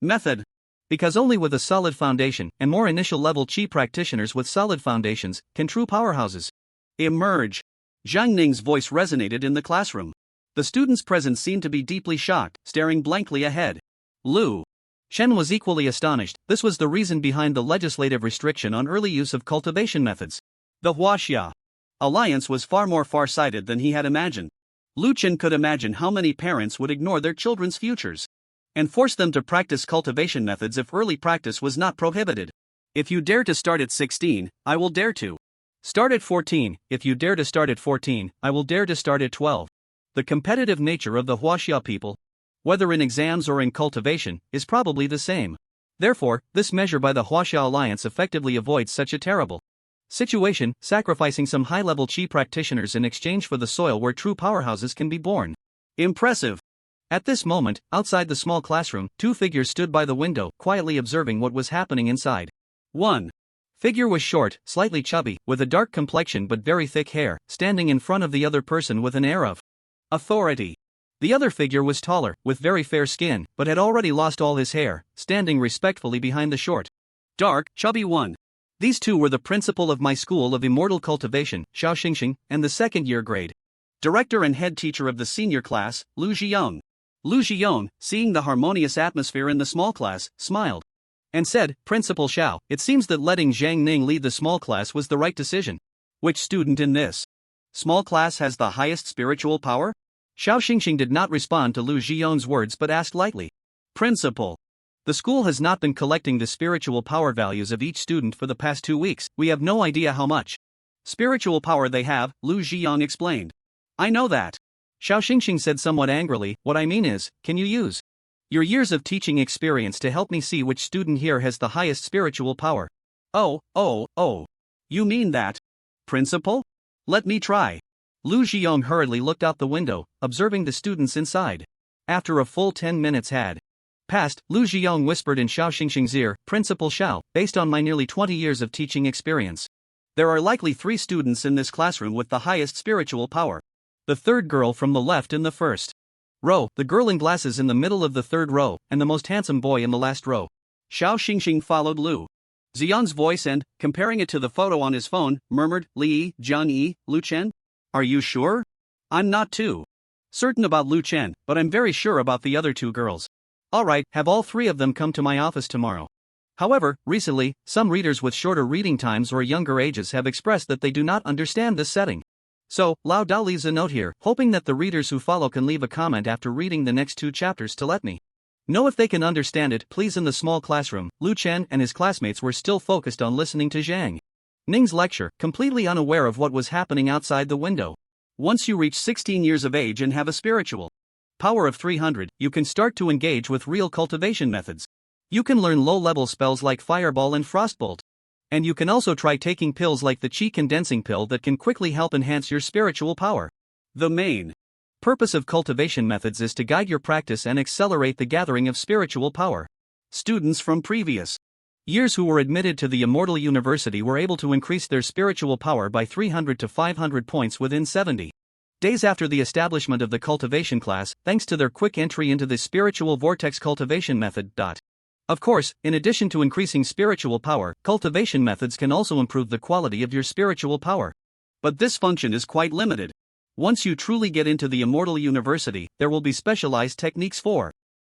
method. Because only with a solid foundation, and more initial level chi practitioners with solid foundations, can true powerhouses emerge. Zhang Ning's voice resonated in the classroom. The students present seemed to be deeply shocked, staring blankly ahead. Lu Shen was equally astonished. This was the reason behind the legislative restriction on early use of cultivation methods. The Huaxia Alliance was far more far-sighted than he had imagined. Lu Chen could imagine how many parents would ignore their children's futures and force them to practice cultivation methods if early practice was not prohibited. "If you dare to start at 16, I will dare to start at 14. If you dare to start at 14, I will dare to start at 12. The competitive nature of the Huaxia people, whether in exams or in cultivation, is probably the same. Therefore, this measure by the Huaxia Alliance effectively avoids such a terrible situation, sacrificing some high-level chi practitioners in exchange for the soil where true powerhouses can be born." Impressive. At this moment, outside the small classroom, 2 figures stood by the window, quietly observing what was happening inside. One figure was short, slightly chubby, with a dark complexion but very thick hair, standing in front of the other person with an air of authority. The other figure was taller, with very fair skin, but had already lost all his hair, standing respectfully behind the short, dark, chubby one. These 2 were the principal of my school of immortal cultivation, Xiao Xingxing, and the second-year grade director and head teacher of the senior class, Lu Zhiyong. Lu Zhiyong, seeing the harmonious atmosphere in the small class, smiled and said, "Principal Xiao, it seems that letting Zhang Ning lead the small class was the right decision. Which student in this small class has the highest spiritual power?" Xiao Xingxing did not respond to Lu Zhiyong's words but asked lightly, "Principal, the school has not been collecting the spiritual power values of each student for the past 2 weeks. We have no idea how much spiritual power they have," Lu Zhiyong explained. "I know that," Xiao Xingxing said somewhat angrily. "What I mean is, can you use your years of teaching experience to help me see which student here has the highest spiritual power?" Oh, you mean that, Principal? Let me try." Lu Zhiyong hurriedly looked out the window, observing the students inside. After a full 10 minutes had passed, Lu Zhiyong whispered in Xiao Xingxing's ear, "Principal Xiao, based on my nearly 20 years of teaching experience, there are likely 3 students in this classroom with the highest spiritual power. The third girl from the left in the first row, the girl in glasses in the middle of the third row, and the most handsome boy in the last row." Xiao Xingxing followed Lu Ziyang's voice and, comparing it to the photo on his phone, murmured, "Li Jiangyi, Lu Chen? Are you sure? I'm not too certain about Lu Chen, but I'm very sure about the other 2 girls. Alright, have all 3 of them come to my office tomorrow." However, recently, some readers with shorter reading times or younger ages have expressed that they do not understand this setting. So, Lao Dao leaves a note here, hoping that the readers who follow can leave a comment after reading the next 2 chapters to let me know if they can understand it. Please. In the small classroom, Lu Chen and his classmates were still focused on listening to Zhang Ning's lecture, completely unaware of what was happening outside the window. Once you reach 16 years of age and have a spiritual power of 300, you can start to engage with real cultivation methods. You can learn low-level spells like Fireball and Frostbolt. And you can also try taking pills like the Qi condensing pill that can quickly help enhance your spiritual power. The main purpose of cultivation methods is to guide your practice and accelerate the gathering of spiritual power. Students from previous years who were admitted to the Immortal University were able to increase their spiritual power by 300 to 500 points within 70 days after the establishment of the cultivation class, thanks to their quick entry into the spiritual vortex cultivation method. Of course, in addition to increasing spiritual power, cultivation methods can also improve the quality of your spiritual power. But this function is quite limited. Once you truly get into the Immortal University, there will be specialized techniques for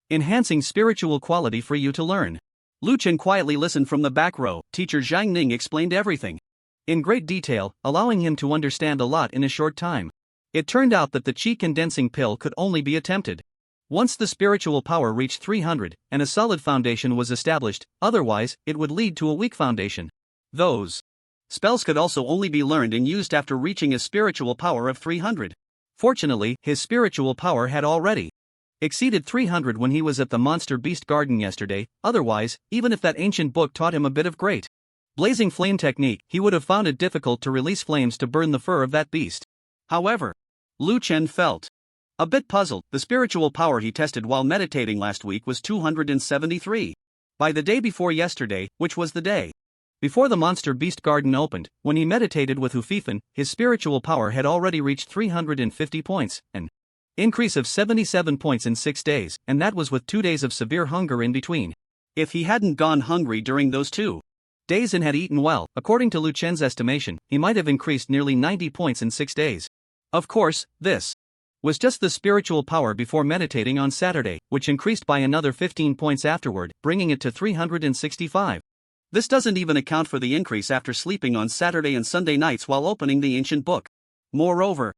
enhancing spiritual quality for you to learn. Lu Chen quietly listened from the back row. Teacher Zhang Ning explained everything in great detail, allowing him to understand a lot in a short time. It turned out that the Qi condensing pill could only be attempted once the spiritual power reached 300, and a solid foundation was established, otherwise, it would lead to a weak foundation. Those spells could also only be learned and used after reaching a spiritual power of 300. Fortunately, his spiritual power had already exceeded 300 when he was at the Monster Beast Garden yesterday, otherwise, even if that ancient book taught him a bit of great blazing flame technique, he would have found it difficult to release flames to burn the fur of that beast. However, Lu Chen felt a bit puzzled. The spiritual power he tested while meditating last week was 273. By the day before yesterday, which was the day before the Monster Beast Garden opened, when he meditated with Hufifan, his spiritual power had already reached 350 points, an increase of 77 points in 6 days, and that was with 2 days of severe hunger in between. If he hadn't gone hungry during those 2 days and had eaten well, according to Lu Chen's estimation, he might have increased nearly 90 points in 6 days. Of course, this was just the spiritual power before meditating on Saturday, which increased by another 15 points afterward, bringing it to 365. This doesn't even account for the increase after sleeping on Saturday and Sunday nights while opening the ancient book. Moreover,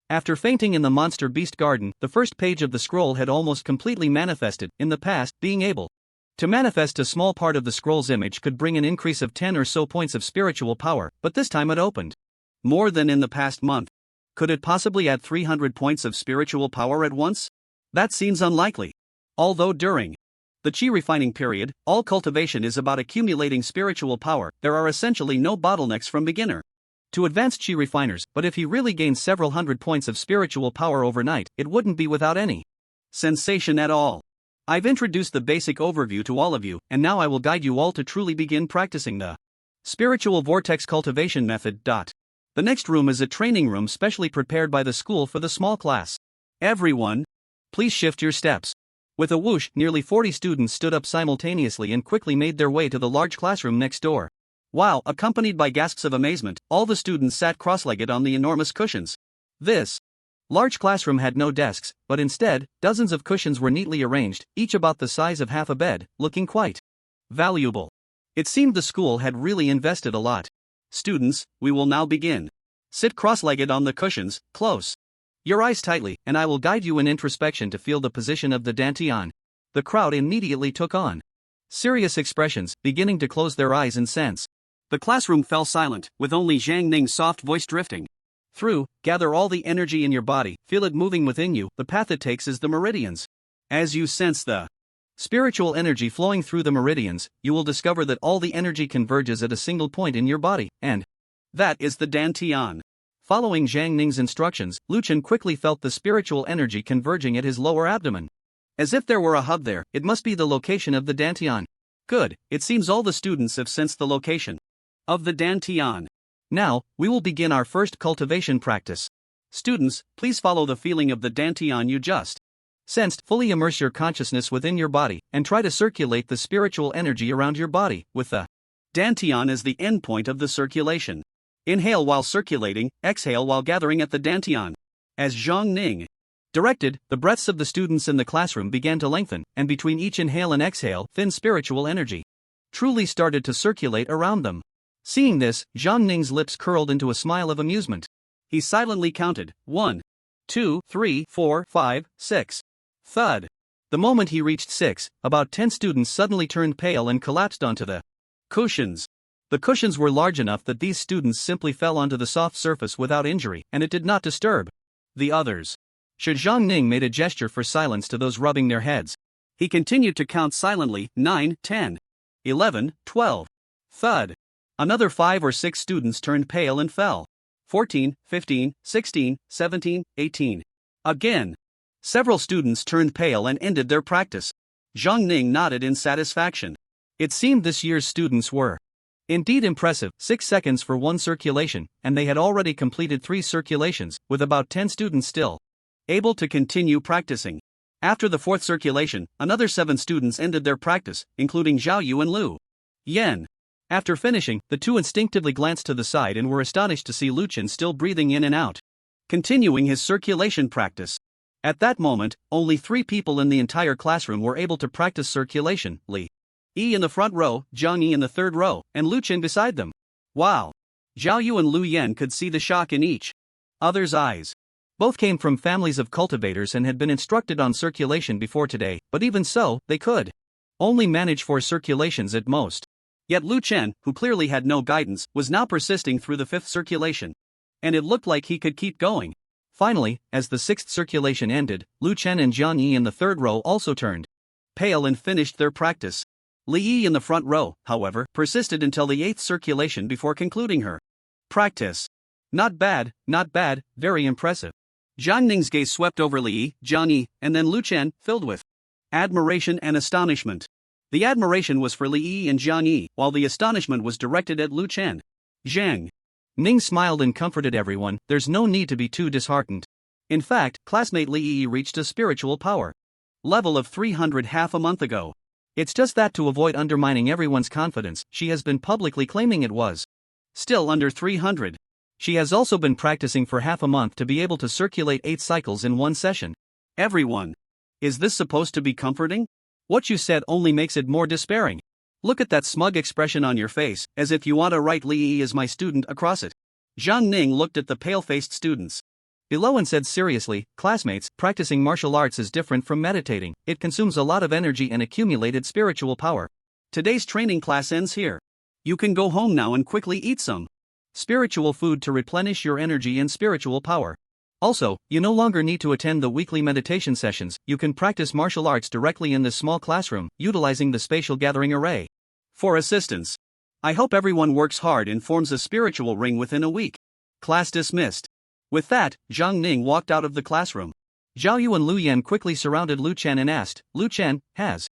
after fainting in the Monster Beast Garden, the first page of the scroll had almost completely manifested. In the past, being able to manifest a small part of the scroll's image could bring an increase of 10 or so points of spiritual power, but this time it opened more than in the past month. Could it possibly add 300 points of spiritual power at once? That seems unlikely. Although during the Qi refining period, all cultivation is about accumulating spiritual power, there are essentially no bottlenecks from beginner to advanced Qi refiners, but if he really gains several hundred points of spiritual power overnight, it wouldn't be without any sensation at all. I've introduced the basic overview to all of you, and now I will guide you all to truly begin practicing the spiritual vortex cultivation method. The next room is a training room specially prepared by the school for the small class. Everyone, please shift your steps. With a whoosh, nearly 40 students stood up simultaneously and quickly made their way to the large classroom next door. While, accompanied by gasps of amazement, all the students sat cross-legged on the enormous cushions. This large classroom had no desks, but instead, dozens of cushions were neatly arranged, each about the size of half a bed, looking quite valuable. It seemed the school had really invested a lot. Students, we will now begin. Sit cross-legged on the cushions, close your eyes tightly, and I will guide you in introspection to feel the position of the dantian. The crowd immediately took on serious expressions, beginning to close their eyes and sense. The classroom fell silent, with only Zhang Ning's soft voice drifting through. Gather all the energy in your body, feel it moving within you. The path it takes is the meridians. As you sense the spiritual energy flowing through the meridians, you will discover that all the energy converges at a single point in your body, and that is the dantian. Following Zhang Ning's instructions, Lu Chen quickly felt the spiritual energy converging at his lower abdomen. As if there were a hub there, it must be the location of the dantian. Good, it seems all the students have sensed the location of the dantian. Now, we will begin our first cultivation practice. Students, please follow the feeling of the dantian you just sensed. Fully immerse your consciousness within your body, and try to circulate the spiritual energy around your body, with the dantian as the endpoint of the circulation. Inhale while circulating, exhale while gathering at the dantian. As Zhang Ning directed, the breaths of the students in the classroom began to lengthen, and between each inhale and exhale, thin spiritual energy truly started to circulate around them. Seeing this, Zhang Ning's lips curled into a smile of amusement. He silently counted, 1, 2, 3, 4, 5, 6. Thud. The moment he reached 6, about 10 students suddenly turned pale and collapsed onto the cushions. The cushions were large enough that these students simply fell onto the soft surface without injury, and it did not disturb the others. Zhang Ning made a gesture for silence to those rubbing their heads. He continued to count silently, 9, 10, 11, 12. Thud. Another 5 or 6 students turned pale and fell. 14, 15, 16, 17, 18. Again. Several students turned pale and ended their practice. Zhang Ning nodded in satisfaction. It seemed this year's students were indeed impressive, 6 seconds for one circulation, and they had already completed 3 circulations, with about 10 students still able to continue practicing. After the 4th circulation, another 7 students ended their practice, including Zhao Yu and Lu Yan. After finishing, the two instinctively glanced to the side and were astonished to see Lu Chen still breathing in and out, continuing his circulation practice. At that moment, only 3 people in the entire classroom were able to practice circulation: Li Yi in the front row, Zhang Yi in the 3rd row, and Lu Chen beside them. Wow! Zhao Yu and Lu Yan could see the shock in each other's eyes. Both came from families of cultivators and had been instructed on circulation before today, but even so, they could only manage 4 circulations at most. Yet Lu Chen, who clearly had no guidance, was now persisting through the 5th circulation. And it looked like he could keep going. Finally, as the 6th circulation ended, Lu Chen and Zhang Yi in the 3rd row also turned pale and finished their practice. Li Yi in the front row, however, persisted until the 8th circulation before concluding her practice. Not bad, very impressive. Zhang Ning's gaze swept over Li Yi, Zhang Yi, and then Lu Chen, filled with admiration and astonishment. The admiration was for Li Yi and Zhang Yi, while the astonishment was directed at Lu Chen. Zhang Ning smiled and comforted everyone. There's no need to be too disheartened. In fact, classmate Li Yi reached a spiritual power level of 300 half a month ago. It's just that to avoid undermining everyone's confidence, she has been publicly claiming it was still under 300. She has also been practicing for half a month to be able to circulate 8 cycles in one session. Everyone. Is this supposed to be comforting? What you said only makes it more despairing. Look at that smug expression on your face, as if you want to write Li Yi as my student across it. Zhang Ning looked at the pale-faced students below and said seriously, classmates, practicing martial arts is different from meditating. It consumes a lot of energy and accumulated spiritual power. Today's training class ends here. You can go home now and quickly eat some spiritual food to replenish your energy and spiritual power. Also, you no longer need to attend the weekly meditation sessions. You can practice martial arts directly in this small classroom, utilizing the spatial gathering array for assistance. I hope everyone works hard and forms a spiritual ring within a week. Class dismissed. With that, Zhang Ning walked out of the classroom. Zhao Yu and Lu Yan quickly surrounded Lu Chen and asked, Lu Chen, has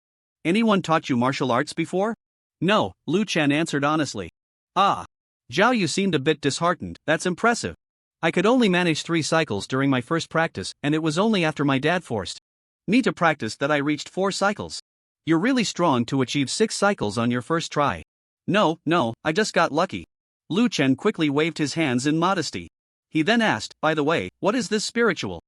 anyone taught you martial arts before? No, Lu Chen answered honestly. Ah. Zhao Yu seemed a bit disheartened. That's impressive. I could only manage 3 cycles during my first practice, and it was only after my dad forced me to practice that I reached 4 cycles. You're really strong to achieve 6 cycles on your first try. No, I just got lucky. Lu Chen quickly waved his hands in modesty. He then asked, by the way, what is this spiritual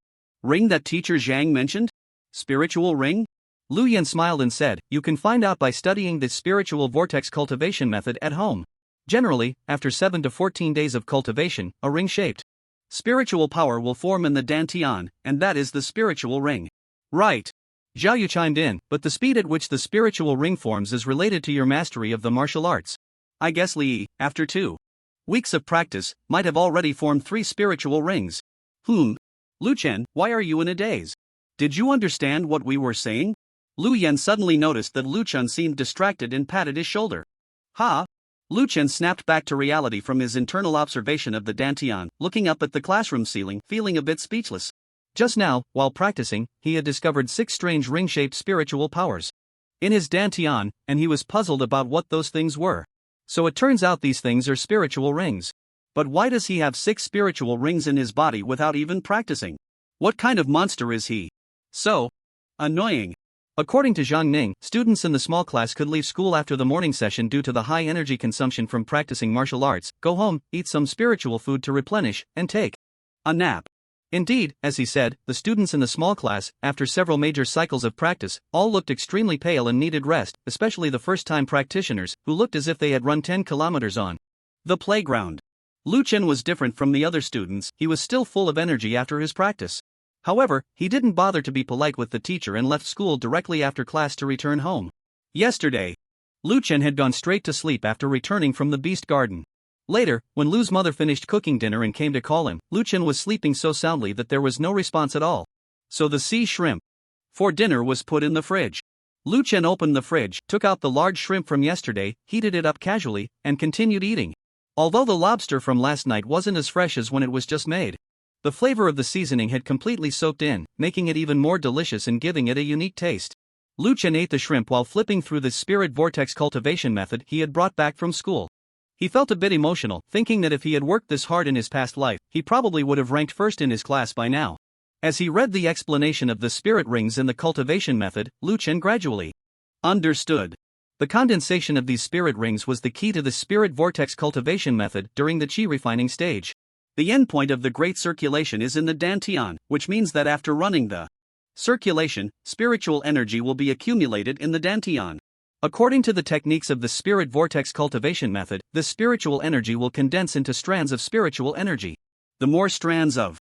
ring that teacher Zhang mentioned? Spiritual ring? Lu Yan smiled and said, you can find out by studying the spiritual vortex cultivation method at home. Generally, after 7 to 14 days of cultivation, a ring-shaped spiritual power will form in the dantian, and that is the spiritual ring. Right. Zhao Yu chimed in, but the speed at which the spiritual ring forms is related to your mastery of the martial arts. I guess Li Yi, after 2 weeks of practice, might have already formed 3 spiritual rings. Lu Chen, why are you in a daze? Did you understand what we were saying? Lu Yan suddenly noticed that Lu Chen seemed distracted and patted his shoulder. Ha! Lu Chen snapped back to reality from his internal observation of the dantian, looking up at the classroom ceiling, feeling a bit speechless. Just now, while practicing, he had discovered 6 strange ring-shaped spiritual powers in his dantian, and he was puzzled about what those things were. So it turns out these things are spiritual rings. But why does he have 6 spiritual rings in his body without even practicing? What kind of monster is he? So annoying. According to Zhang Ning, students in the small class could leave school after the morning session due to the high energy consumption from practicing martial arts, go home, eat some spiritual food to replenish, and take a nap. Indeed, as he said, the students in the small class, after several major cycles of practice, all looked extremely pale and needed rest, especially the first-time practitioners, who looked as if they had run 10 kilometers on the playground. Lu Chen was different from the other students. He was still full of energy after his practice. However, he didn't bother to be polite with the teacher and left school directly after class to return home. Yesterday, Lu Chen had gone straight to sleep after returning from the Beast Garden. Later, when Lu's mother finished cooking dinner and came to call him, Lu Chen was sleeping so soundly that there was no response at all. So the sea shrimp for dinner was put in the fridge. Lu Chen opened the fridge, took out the large shrimp from yesterday, heated it up casually, and continued eating. Although the lobster from last night wasn't as fresh as when it was just made, the flavor of the seasoning had completely soaked in, making it even more delicious and giving it a unique taste. Lu Chen ate the shrimp while flipping through the spirit vortex cultivation method he had brought back from school. He felt a bit emotional, thinking that if he had worked this hard in his past life, he probably would have ranked first in his class by now. As he read the explanation of the spirit rings in the cultivation method, Lu Chen gradually understood. The condensation of these spirit rings was the key to the spirit vortex cultivation method during the qi refining stage. The endpoint of the great circulation is in the dantian, which means that after running the circulation, spiritual energy will be accumulated in the dantian. According to the techniques of the spirit vortex cultivation method, the spiritual energy will condense into strands of spiritual energy. The more strands of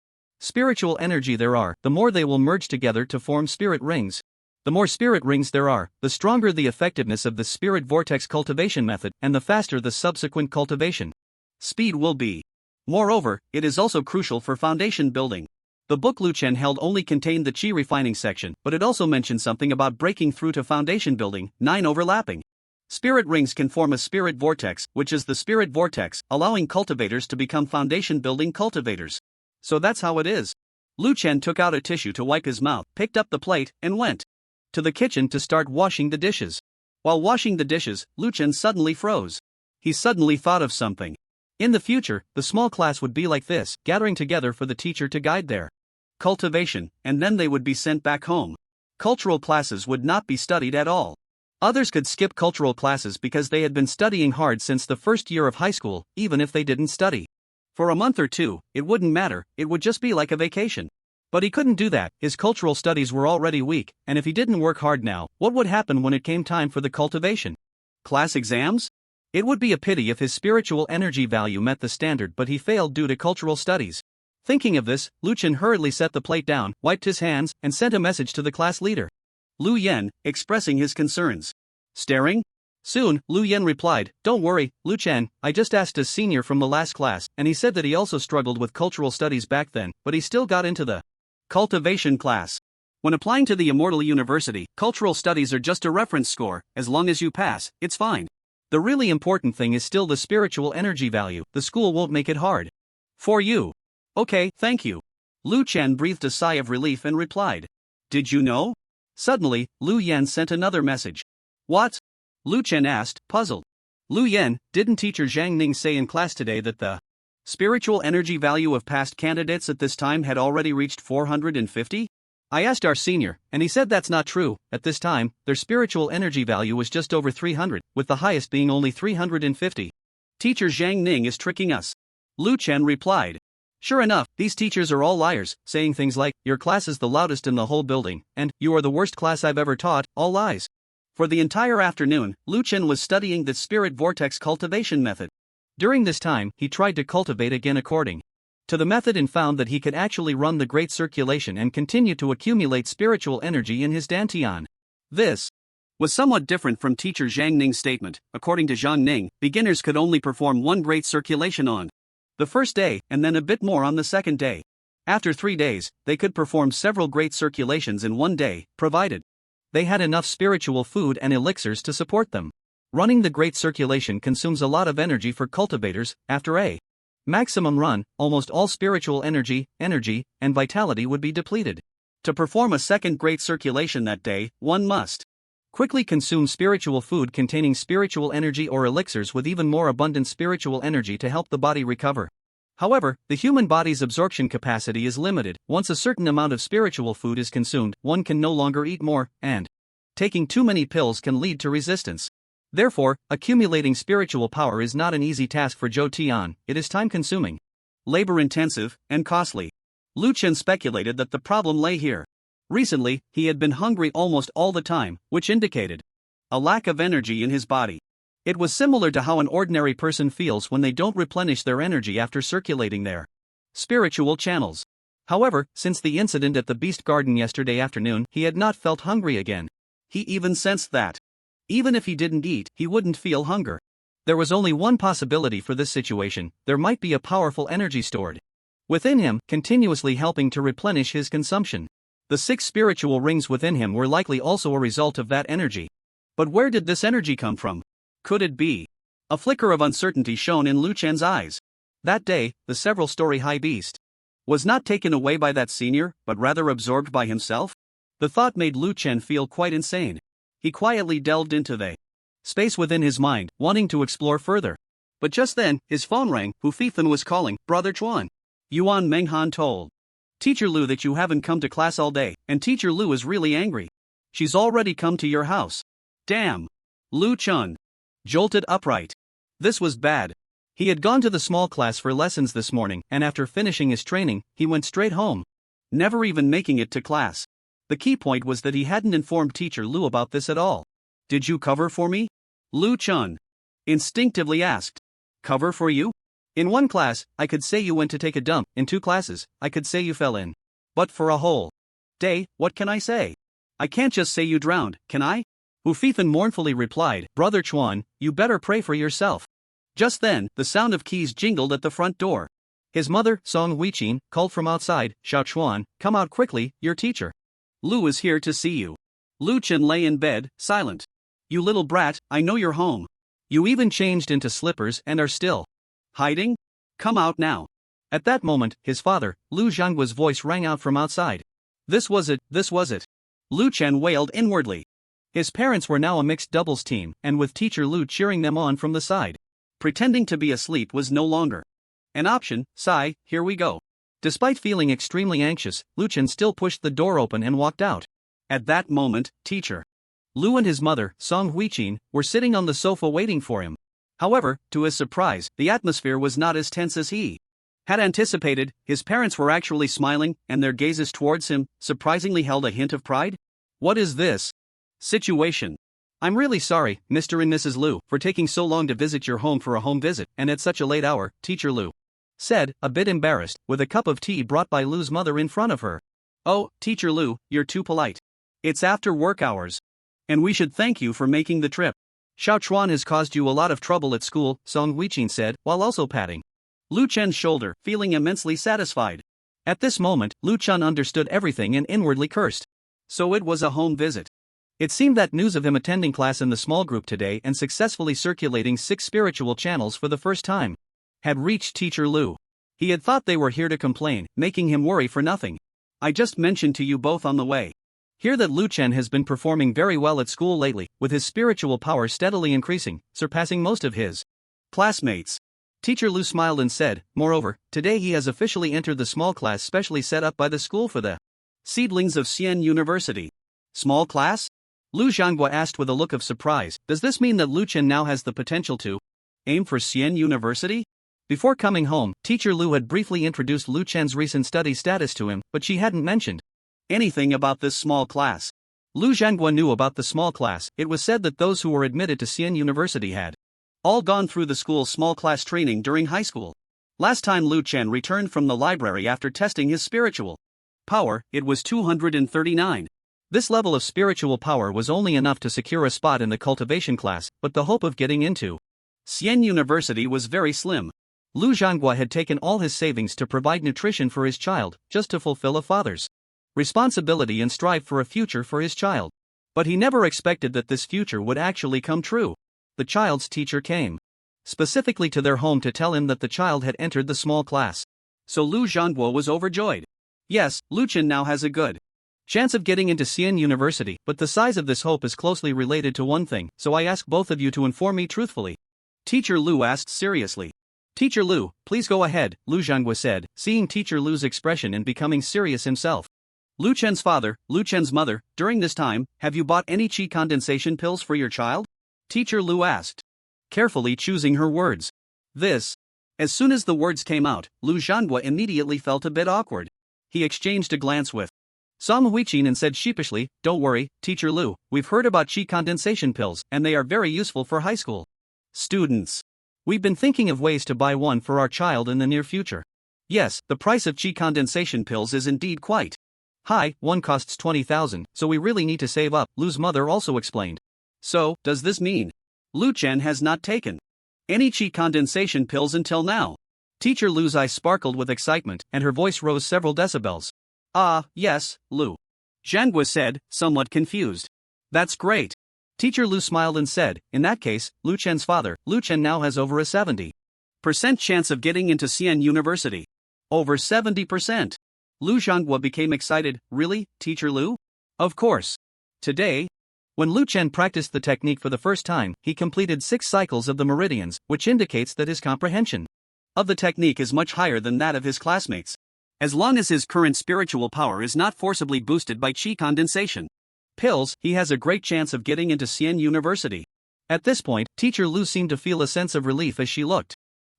spiritual energy there are, the more they will merge together to form spirit rings. The more spirit rings there are, the stronger the effectiveness of the spirit vortex cultivation method, and the faster the subsequent cultivation speed will be. Moreover, it is also crucial for foundation building. The book Lu Chen held only contained the qi refining section, but it also mentioned something about breaking through to foundation building, 9 overlapping. Spirit rings can form a spirit vortex, which is the spirit vortex, allowing cultivators to become foundation building cultivators. So that's how it is. Lu Chen took out a tissue to wipe his mouth, picked up the plate, and went to the kitchen to start washing the dishes. While washing the dishes, Lu Chen suddenly froze. He suddenly thought of something. In the future, the small class would be like this, gathering together for the teacher to guide their cultivation, and then they would be sent back home. Cultural classes would not be studied at all. Others could skip cultural classes because they had been studying hard since the first year of high school, even if they didn't study for a month or two, it wouldn't matter, it would just be like a vacation. But he couldn't do that, his cultural studies were already weak, and if he didn't work hard now, what would happen when it came time for the cultivation class exams? It would be a pity if his spiritual energy value met the standard, but he failed due to cultural studies. Thinking of this, Lu Chen hurriedly set the plate down, wiped his hands, and sent a message to the class leader, Lu Yen, expressing his concerns. Staring? Soon, Lu Yen replied, "Don't worry, Lu Chen, I just asked a senior from the last class, and he said that he also struggled with cultural studies back then, but he still got into the cultivation class. When applying to the Immortal University, cultural studies are just a reference score, as long as you pass, it's fine. The really important thing is still the spiritual energy value, the school won't make it hard for you." "Okay, thank you." Lu Chen breathed a sigh of relief and replied, "Did you know?" Suddenly, Lu Yen sent another message. "What?" Lu Chen asked, puzzled. "Lu Yen, didn't teacher Zhang Ning say in class today that the spiritual energy value of past candidates at this time had already reached 450? I asked our senior, and he said that's not true. At this time, their spiritual energy value was just over 300, with the highest being only 350. Teacher Zhang Ning is tricking us." Lu Chen replied. "Sure enough, these teachers are all liars, saying things like, 'Your class is the loudest in the whole building,' and 'You are the worst class I've ever taught,' all lies." For the entire afternoon, Lu Chen was studying the spirit vortex cultivation method. During this time, he tried to cultivate again according to the method and found that he could actually run the great circulation and continue to accumulate spiritual energy in his dantian. This was somewhat different from teacher Zhang Ning's statement. According to Zhang Ning, beginners could only perform one great circulation on the first day, and then a bit more on the second day. After 3 days, they could perform several great circulations in one day, provided they had enough spiritual food and elixirs to support them. Running the great circulation consumes a lot of energy for cultivators. After a maximum run, almost all spiritual energy, and vitality would be depleted. To perform a second great circulation that day, one must quickly consume spiritual food containing spiritual energy or elixirs with even more abundant spiritual energy to help the body recover. However, the human body's absorption capacity is limited. Once a certain amount of spiritual food is consumed, one can no longer eat more, and taking too many pills can lead to resistance. Therefore, accumulating spiritual power is not an easy task for Zhou Tian. It is time-consuming, labor-intensive, and costly. Lu Chen speculated that the problem lay here. Recently, he had been hungry almost all the time, which indicated a lack of energy in his body. It was similar to how an ordinary person feels when they don't replenish their energy after circulating their spiritual channels. However, since the incident at the Beast Garden yesterday afternoon, he had not felt hungry again. He even sensed that even if he didn't eat, he wouldn't feel hunger. There was only one possibility for this situation: there might be a powerful energy stored within him, continuously helping to replenish his consumption. The 6 spiritual rings within him were likely also a result of that energy. But where did this energy come from? Could it be? A flicker of uncertainty shone in Lu Chen's eyes. That day, the several-story high beast was not taken away by that senior, but rather absorbed by himself? The thought made Lu Chen feel quite insane. He quietly delved into the space within his mind, wanting to explore further. But just then, his phone rang. Hu Fifan was calling. "Brother Chuan." Yuan Menghan told Teacher Lu that you haven't come to class all day, and Teacher Lu is really angry. She's already come to your house. Damn. Lu Chun jolted upright. This was bad. He had gone to the small class for lessons this morning, and after finishing his training, he went straight home, never even making it to class. The key point was that he hadn't informed Teacher Lu about this at all. "Did you cover for me?" Lu Chun instinctively asked. "Cover for you? In one class, I could say you went to take a dump. In 2 classes, I could say you fell in. But for a whole day, what can I say? I can't just say you drowned, can I?" Hu Fifan mournfully replied, "Brother Chuan, you better pray for yourself." Just then, the sound of keys jingled at the front door. His mother, Song Huichin, called from outside, "Xiao Chuan, come out quickly, your teacher Lu is here to see you." Lu Chen lay in bed, silent. "You little brat, I know you're home. You even changed into slippers and are still hiding? Come out now." At that moment, his father, Lu Zhangguo's voice rang out from outside. This was it. Lu Chen wailed inwardly. His parents were now a mixed doubles team, and with Teacher Lu cheering them on from the side. Pretending to be asleep was no longer an option. "Sigh, here we go." Despite feeling extremely anxious, Lu Chen still pushed the door open and walked out. At that moment, Teacher Lu and his mother, Song Huichin, were sitting on the sofa waiting for him. However, to his surprise, the atmosphere was not as tense as he had anticipated. His parents were actually smiling, and their gazes towards him surprisingly held a hint of pride. "What is this situation? I'm really sorry, Mr. and Mrs. Lu, for taking so long to visit your home for a home visit, and at such a late hour," Teacher Lu said, a bit embarrassed, with a cup of tea brought by Lu's mother in front of her. "Oh, Teacher Lu, you're too polite. It's after work hours. And we should thank you for making the trip. Xiao Chuan has caused you a lot of trouble at school," Song Huichin said, while also patting Lu Chen's shoulder, feeling immensely satisfied. At this moment, Lu Chen understood everything and inwardly cursed. So it was a home visit. It seemed that news of him attending class in the small group today and successfully circulating 6 spiritual channels for the first time had reached Teacher Lu. He had thought they were here to complain, making him worry for nothing. "I just mentioned to you both on the way here that Lu Chen has been performing very well at school lately, with his spiritual power steadily increasing, surpassing most of his classmates." Teacher Lu smiled and said, "Moreover, today he has officially entered the small class specially set up by the school for the seedlings of Xian University." "Small class?" Lu Zhanghua asked with a look of surprise. "Does this mean that Lu Chen now has the potential to aim for Xian University?" Before coming home, Teacher Lu had briefly introduced Lu Chen's recent study status to him, but she hadn't mentioned anything about this small class. Lu Zhanghua knew about the small class. It was said that those who were admitted to Xian University had all gone through the school's small class training during high school. Last time Lu Chen returned from the library after testing his spiritual power, it was 239. This level of spiritual power was only enough to secure a spot in the cultivation class, but the hope of getting into Xian University was very slim. Lu Zhanghua had taken all his savings to provide nutrition for his child, just to fulfill a father's responsibility and strive for a future for his child. But he never expected that this future would actually come true. The child's teacher came specifically to their home to tell him that the child had entered the small class. So Lu Zhanghua was overjoyed. Yes, Lu Chen now has a good chance of getting into Xian University, but the size of this hope is closely related to one thing, so I ask both of you to inform me truthfully. Teacher Lu asked seriously. Teacher Lu, please go ahead, Lu Zhanghua said, seeing Teacher Lu's expression and becoming serious himself. Lu Chen's father, Lu Chen's mother, during this time, have you bought any qi condensation pills for your child? Teacher Lu asked, carefully choosing her words. This. As soon as the words came out, Lu Zhanghua immediately felt a bit awkward. he exchanged a glance with Song Huichin and said sheepishly, "Don't worry, Teacher Lu, we've heard about chi condensation pills and they are very useful for high school students. We've been thinking of ways to buy one for our child in the near future." Yes, the price of chi condensation pills is indeed quite high, one costs 20,000, so we really need to save up, Lu's mother also explained. So, does this mean Lu Chen has not taken any chi condensation pills until now? Teacher Lu's eyes sparkled with excitement, and her voice rose several decibels. "Ah, yes, Lu," Zhanghua said, somewhat confused. "That's great." Teacher Lu smiled and said, "In that case, Lu Chen's father, Lu Chen now has over a 70% chance of getting into Xian University." Over 70%. Lu Zhanghua became excited. "Really, Teacher Lu?" "Of course." Today, when Lu Chen practiced the technique for the first time, he completed 6 cycles of the meridians, which indicates that his comprehension of the technique is much higher than that of his classmates. As long as his current spiritual power is not forcibly boosted by chi condensation pills, he has a great chance of getting into Xian University. At this point, Teacher Lu seemed to feel a sense of relief as she looked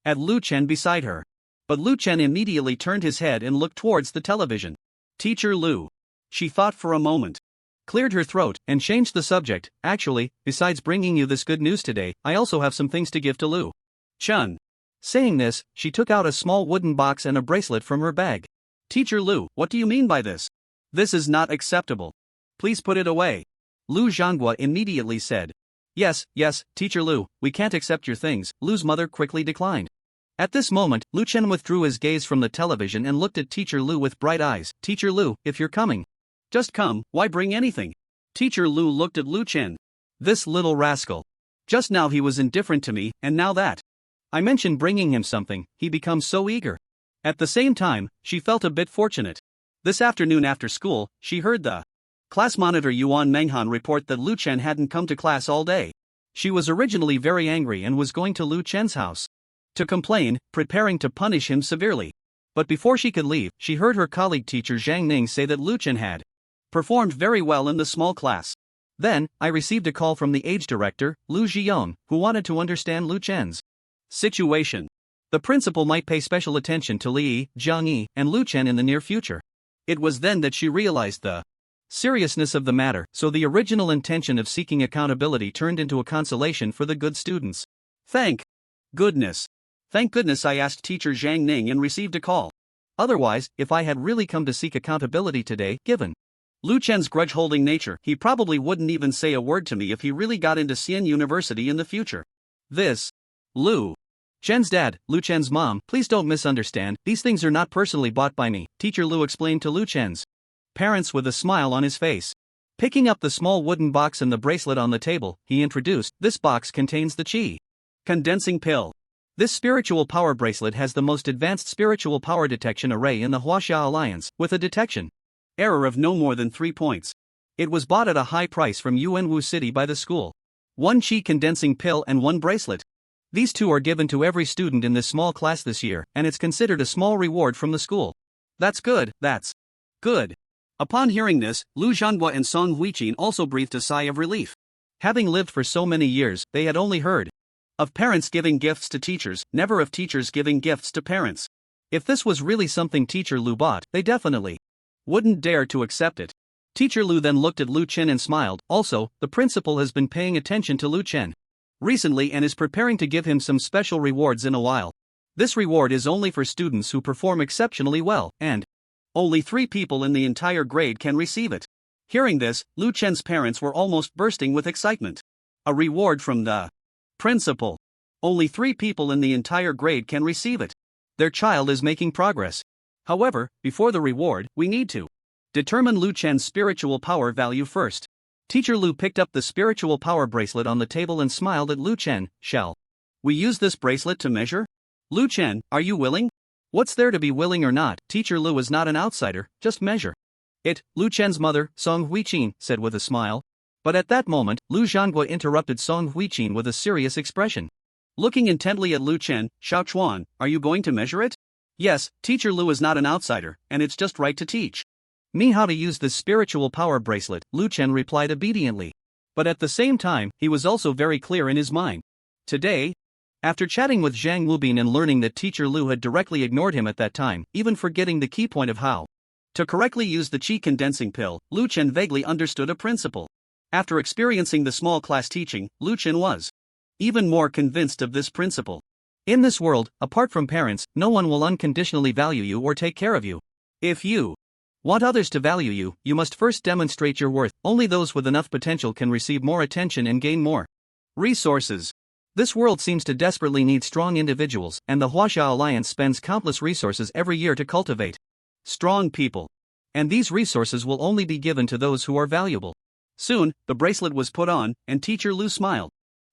at Lu Chen beside her. But Lu Chen immediately turned his head and looked towards the television. "Teacher Lu." She thought for a moment, cleared her throat, and changed the subject. "Actually, besides bringing you this good news today, I also have some things to give to Lu Chen." Saying this, she took out a small wooden box and a bracelet from her bag. "Teacher Lu, what do you mean by this? This is not acceptable. Please put it away." Lu Zhanghua immediately said. Yes, Teacher Lu, we can't accept your things," Lu's mother quickly declined. At this moment, Lu Chen withdrew his gaze from the television and looked at Teacher Lu with bright eyes. "Teacher Lu, if you're coming, just come, why bring anything?" Teacher Lu looked at Lu Chen. This little rascal. Just now he was indifferent to me, and now that I mentioned bringing him something, he becomes so eager. At the same time, she felt a bit fortunate. This afternoon after school, she heard the class monitor Yuan Menghan report that Lu Chen hadn't come to class all day. She was originally very angry and was going to Lu Chen's house to complain, preparing to punish him severely. But before she could leave, she heard her colleague teacher Zhang Ning say that Lu Chen had performed very well in the small class. Then, I received a call from the age director, Lu Zhiyong, who wanted to understand Lu Chen's situation. The principal might pay special attention to Li, Zhang Yi, and Lu Chen in the near future. It was then that she realized the seriousness of the matter, so the original intention of seeking accountability turned into a consolation for the good students. Thank goodness I asked teacher Zhang Ning and received a call. Otherwise, if I had really come to seek accountability today, given Lu Chen's grudge-holding nature, he probably wouldn't even say a word to me if he really got into Xian University in the future. This Lu Chen's dad, Lu Chen's mom, please don't misunderstand, these things are not personally bought by me, Teacher Lu explained to Lu Chen's parents with a smile on his face. Picking up the small wooden box and the bracelet on the table, he introduced, "This box contains the chi condensing pill. This spiritual power bracelet has the most advanced spiritual power detection array in the Huaxia Alliance, with a detection error of no more than 3 points. It was bought at a high price from Yuanwu City by the school. 1 chi condensing pill and 1 bracelet. These 2 are given to every student in this small class this year, and it's considered a small reward from the school." That's good. Upon hearing this, Lu Zhanghua and Song Huichin also breathed a sigh of relief. Having lived for so many years, they had only heard of parents giving gifts to teachers, never of teachers giving gifts to parents. If this was really something Teacher Lu bought, they definitely wouldn't dare to accept it. Teacher Lu then looked at Lu Chen and smiled. Also, the principal has been paying attention to Lu Chen recently and is preparing to give him some special rewards in a while. This reward is only for students who perform exceptionally well, and only 3 people in the entire grade can receive it. Hearing this, Lu Chen's parents were almost bursting with excitement. A reward from the principal. Only 3 people in the entire grade can receive it. Their child is making progress. However, before the reward, we need to determine Lu Chen's spiritual power value first. Teacher Lu picked up the spiritual power bracelet on the table and smiled at Lu Chen. "Shall we use this bracelet to measure? Lu Chen, are you willing?" "What's there to be willing or not? Teacher Lu is not an outsider, just measure it," Lu Chen's mother, Song Huichin, said with a smile. But at that moment, Lu Zhanghua interrupted Song Huichin with a serious expression. Looking intently at Lu Chen, "Xiao Chuan, are you going to measure it?" "Yes, Teacher Lu is not an outsider, and it's just right to teach me how to use this spiritual power bracelet," Lu Chen replied obediently. But at the same time, he was also very clear in his mind. Today, after chatting with Zhang Wubin and learning that Teacher Lu had directly ignored him at that time, even forgetting the key point of how To correctly use the qi condensing pill, Lu Chen vaguely understood a principle. After experiencing the small class teaching, Lu Chen was even more convinced of this principle. In this world, apart from parents, no one will unconditionally value you or take care of you. If you want others to value you, you must first demonstrate your worth. Only those with enough potential can receive more attention and gain more resources. This world seems to desperately need strong individuals, and the Huaxia Alliance spends countless resources every year to cultivate strong people. And these resources will only be given to those who are valuable. Soon, the bracelet was put on, and Teacher Lu smiled.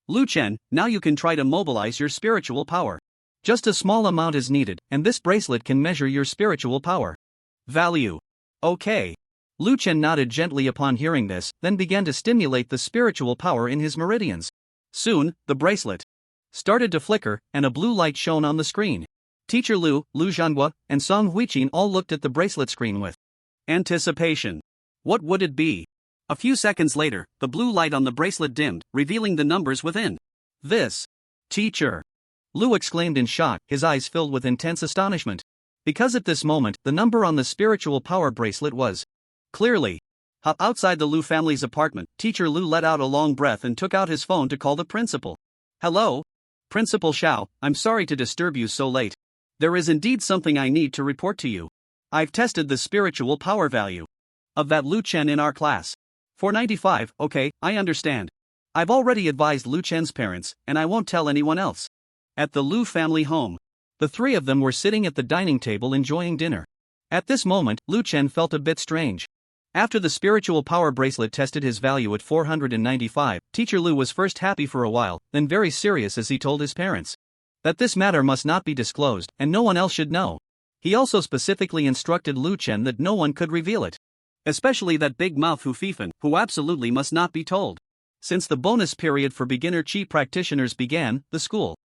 Lu Chen, now you can try to mobilize your spiritual power. Just a small amount is needed, and this bracelet can measure your spiritual power. Value. Okay. Lu Chen nodded gently upon hearing this, then began to stimulate the spiritual power in his meridians. Soon, the bracelet started to flicker, and a blue light shone on the screen. Teacher Lu, Lu Zhanhua, and Song Huiqin all looked at the bracelet screen with anticipation. What would it be? A few seconds later, the blue light on the bracelet dimmed, revealing the numbers within. This teacher! Lu exclaimed in shock, his eyes filled with intense astonishment. Because at this moment, the number on the spiritual power bracelet was clearly outside the Lu family's apartment. Teacher Lu let out a long breath and took out his phone to call the principal. Hello? Principal Xiao, I'm sorry to disturb you so late. There is indeed something I need to report to you. I've tested the spiritual power value of that Lu Chen in our class. 495, okay, I understand. I've already advised Lu Chen's parents, and I won't tell anyone else. At the Lu family home, the three of them were sitting at the dining table enjoying dinner. At this moment, Lu Chen felt a bit strange. After the spiritual power bracelet tested his value at 495, Teacher Lu was first happy for a while, then very serious as he told his parents that this matter must not be disclosed, and no one else should know. He also specifically instructed Lu Chen that no one could reveal it. Especially that big mouth Hu Fifan, who absolutely must not be told. Since the bonus period for beginner Qi practitioners began, the school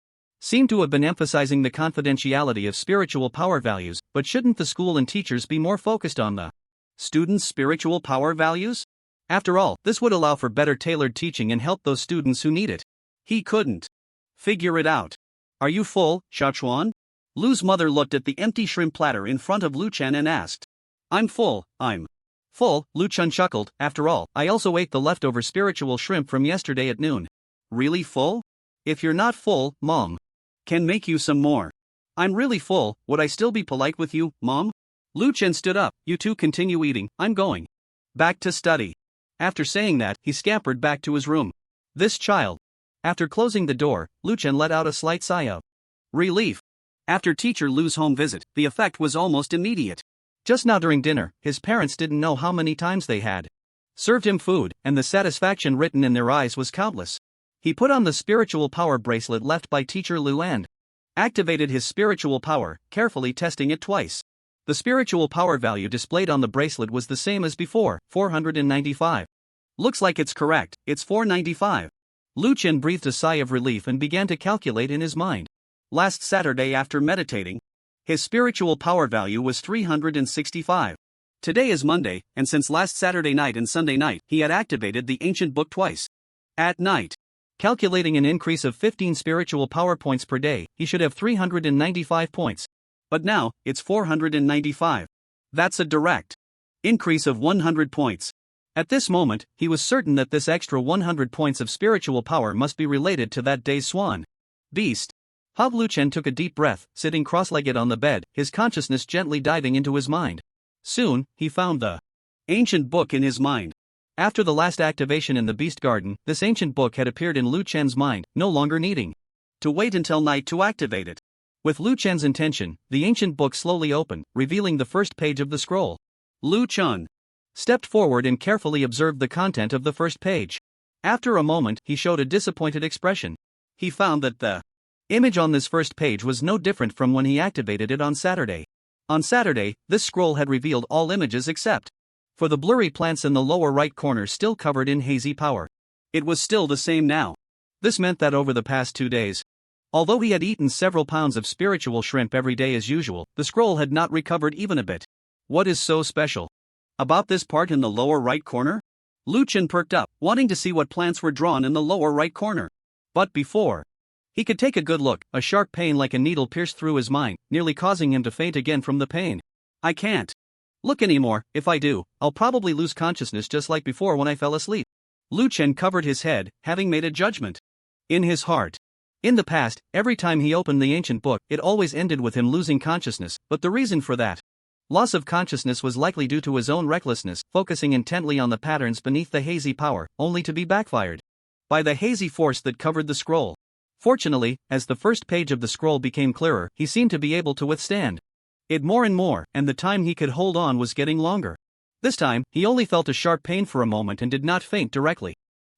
seemed to have been emphasizing the confidentiality of spiritual power values, but shouldn't the school and teachers be more focused on the students' spiritual power values? After all, this would allow for better tailored teaching and help those students who need it. He couldn't figure it out. Are you full, Xiaochuan? Lu's mother looked at the empty shrimp platter in front of Lu Chen and asked. I'm full, I'm full, Lu Chen chuckled. After all, I also ate the leftover spiritual shrimp from yesterday at noon. Really full? If you're not full, Mom can make you some more. I'm really full, would I still be polite with you, Mom? Lu Chen stood up. You two continue eating, I'm going back to study. After saying that, he scampered back to his room. This child. After closing the door, Lu Chen let out a slight sigh of relief. After Teacher Lu's home visit, the effect was almost immediate. Just now during dinner, his parents didn't know how many times they had served him food, and the satisfaction written in their eyes was countless. He put on the spiritual power bracelet left by Teacher Lu and activated his spiritual power, carefully testing it twice. The spiritual power value displayed on the bracelet was the same as before, 495. Looks like it's correct, it's 495. Lu Chen breathed a sigh of relief and began to calculate in his mind. Last Saturday after meditating, his spiritual power value was 365. Today is Monday, and since last Saturday night and Sunday night, he had activated the ancient book twice. At night, calculating an increase of 15 spiritual power points per day, he should have 395 points. But now, it's 495. That's a direct increase of 100 points. At this moment, he was certain that this extra 100 points of spiritual power must be related to that day's swan beast. Lu Chen took a deep breath, sitting cross-legged on the bed, his consciousness gently diving into his mind. Soon, he found the ancient book in his mind. After the last activation in the Beast Garden, this ancient book had appeared in Lu Chen's mind, no longer needing to wait until night to activate it. With Lu Chen's intention, the ancient book slowly opened, revealing the first page of the scroll. Lu Chen stepped forward and carefully observed the content of the first page. After a moment, he showed a disappointed expression. He found that the image on this first page was no different from when he activated it on Saturday. On Saturday, this scroll had revealed all images except for the blurry plants in the lower right corner still covered in hazy power. It was still the same now. This meant that over the past 2 days, although he had eaten several pounds of spiritual shrimp every day as usual, the scroll had not recovered even a bit. What is so special about this part in the lower right corner? Lu Chen perked up, wanting to see what plants were drawn in the lower right corner. But before he could take a good look, a sharp pain like a needle pierced through his mind, nearly causing him to faint again from the pain. I can't. Look anymore, if I do, I'll probably lose consciousness just like before when I fell asleep. Lu Chen covered his head, having made a judgment. In his heart. In the past, every time he opened the ancient book, it always ended with him losing consciousness, but the reason for that loss of consciousness was likely due to his own recklessness, focusing intently on the patterns beneath the hazy power, only to be backfired by the hazy force that covered the scroll. Fortunately, as the first page of the scroll became clearer, he seemed to be able to withstand it more and more, and the time he could hold on was getting longer. This time, he only felt a sharp pain for a moment and did not faint directly.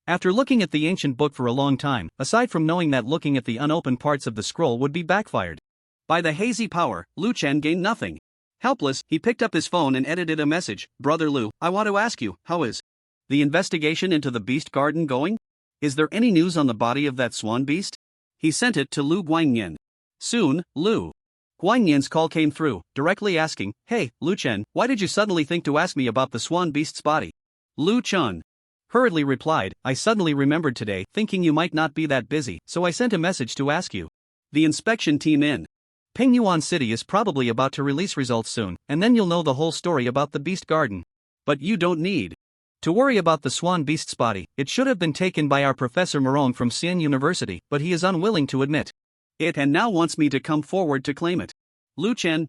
After looking at the ancient book for a long time, aside from knowing that looking at the unopened parts of the scroll would be backfired by the hazy power, Lu Chen gained nothing. Helpless, he picked up his phone and edited a message. Brother Lu, I want to ask you, how is the investigation into the beast garden going? Is there any news on the body of that swan beast? He sent it to Lu Guangyan. Soon, Lu Guangyan's call came through, directly asking, "Hey, Lu Chen, why did you suddenly think to ask me about the swan beast's body?" Lu Chen hurriedly replied, "I suddenly remembered today, thinking you might not be that busy, so I sent a message to ask you." The inspection team in Pingyuan City is probably about to release results soon, and then you'll know the whole story about the beast garden. But you don't need to worry about the swan beast's body. It should have been taken by our Professor Morong from Xian University, but he is unwilling to admit it and now wants me to come forward to claim it. Lu Chen,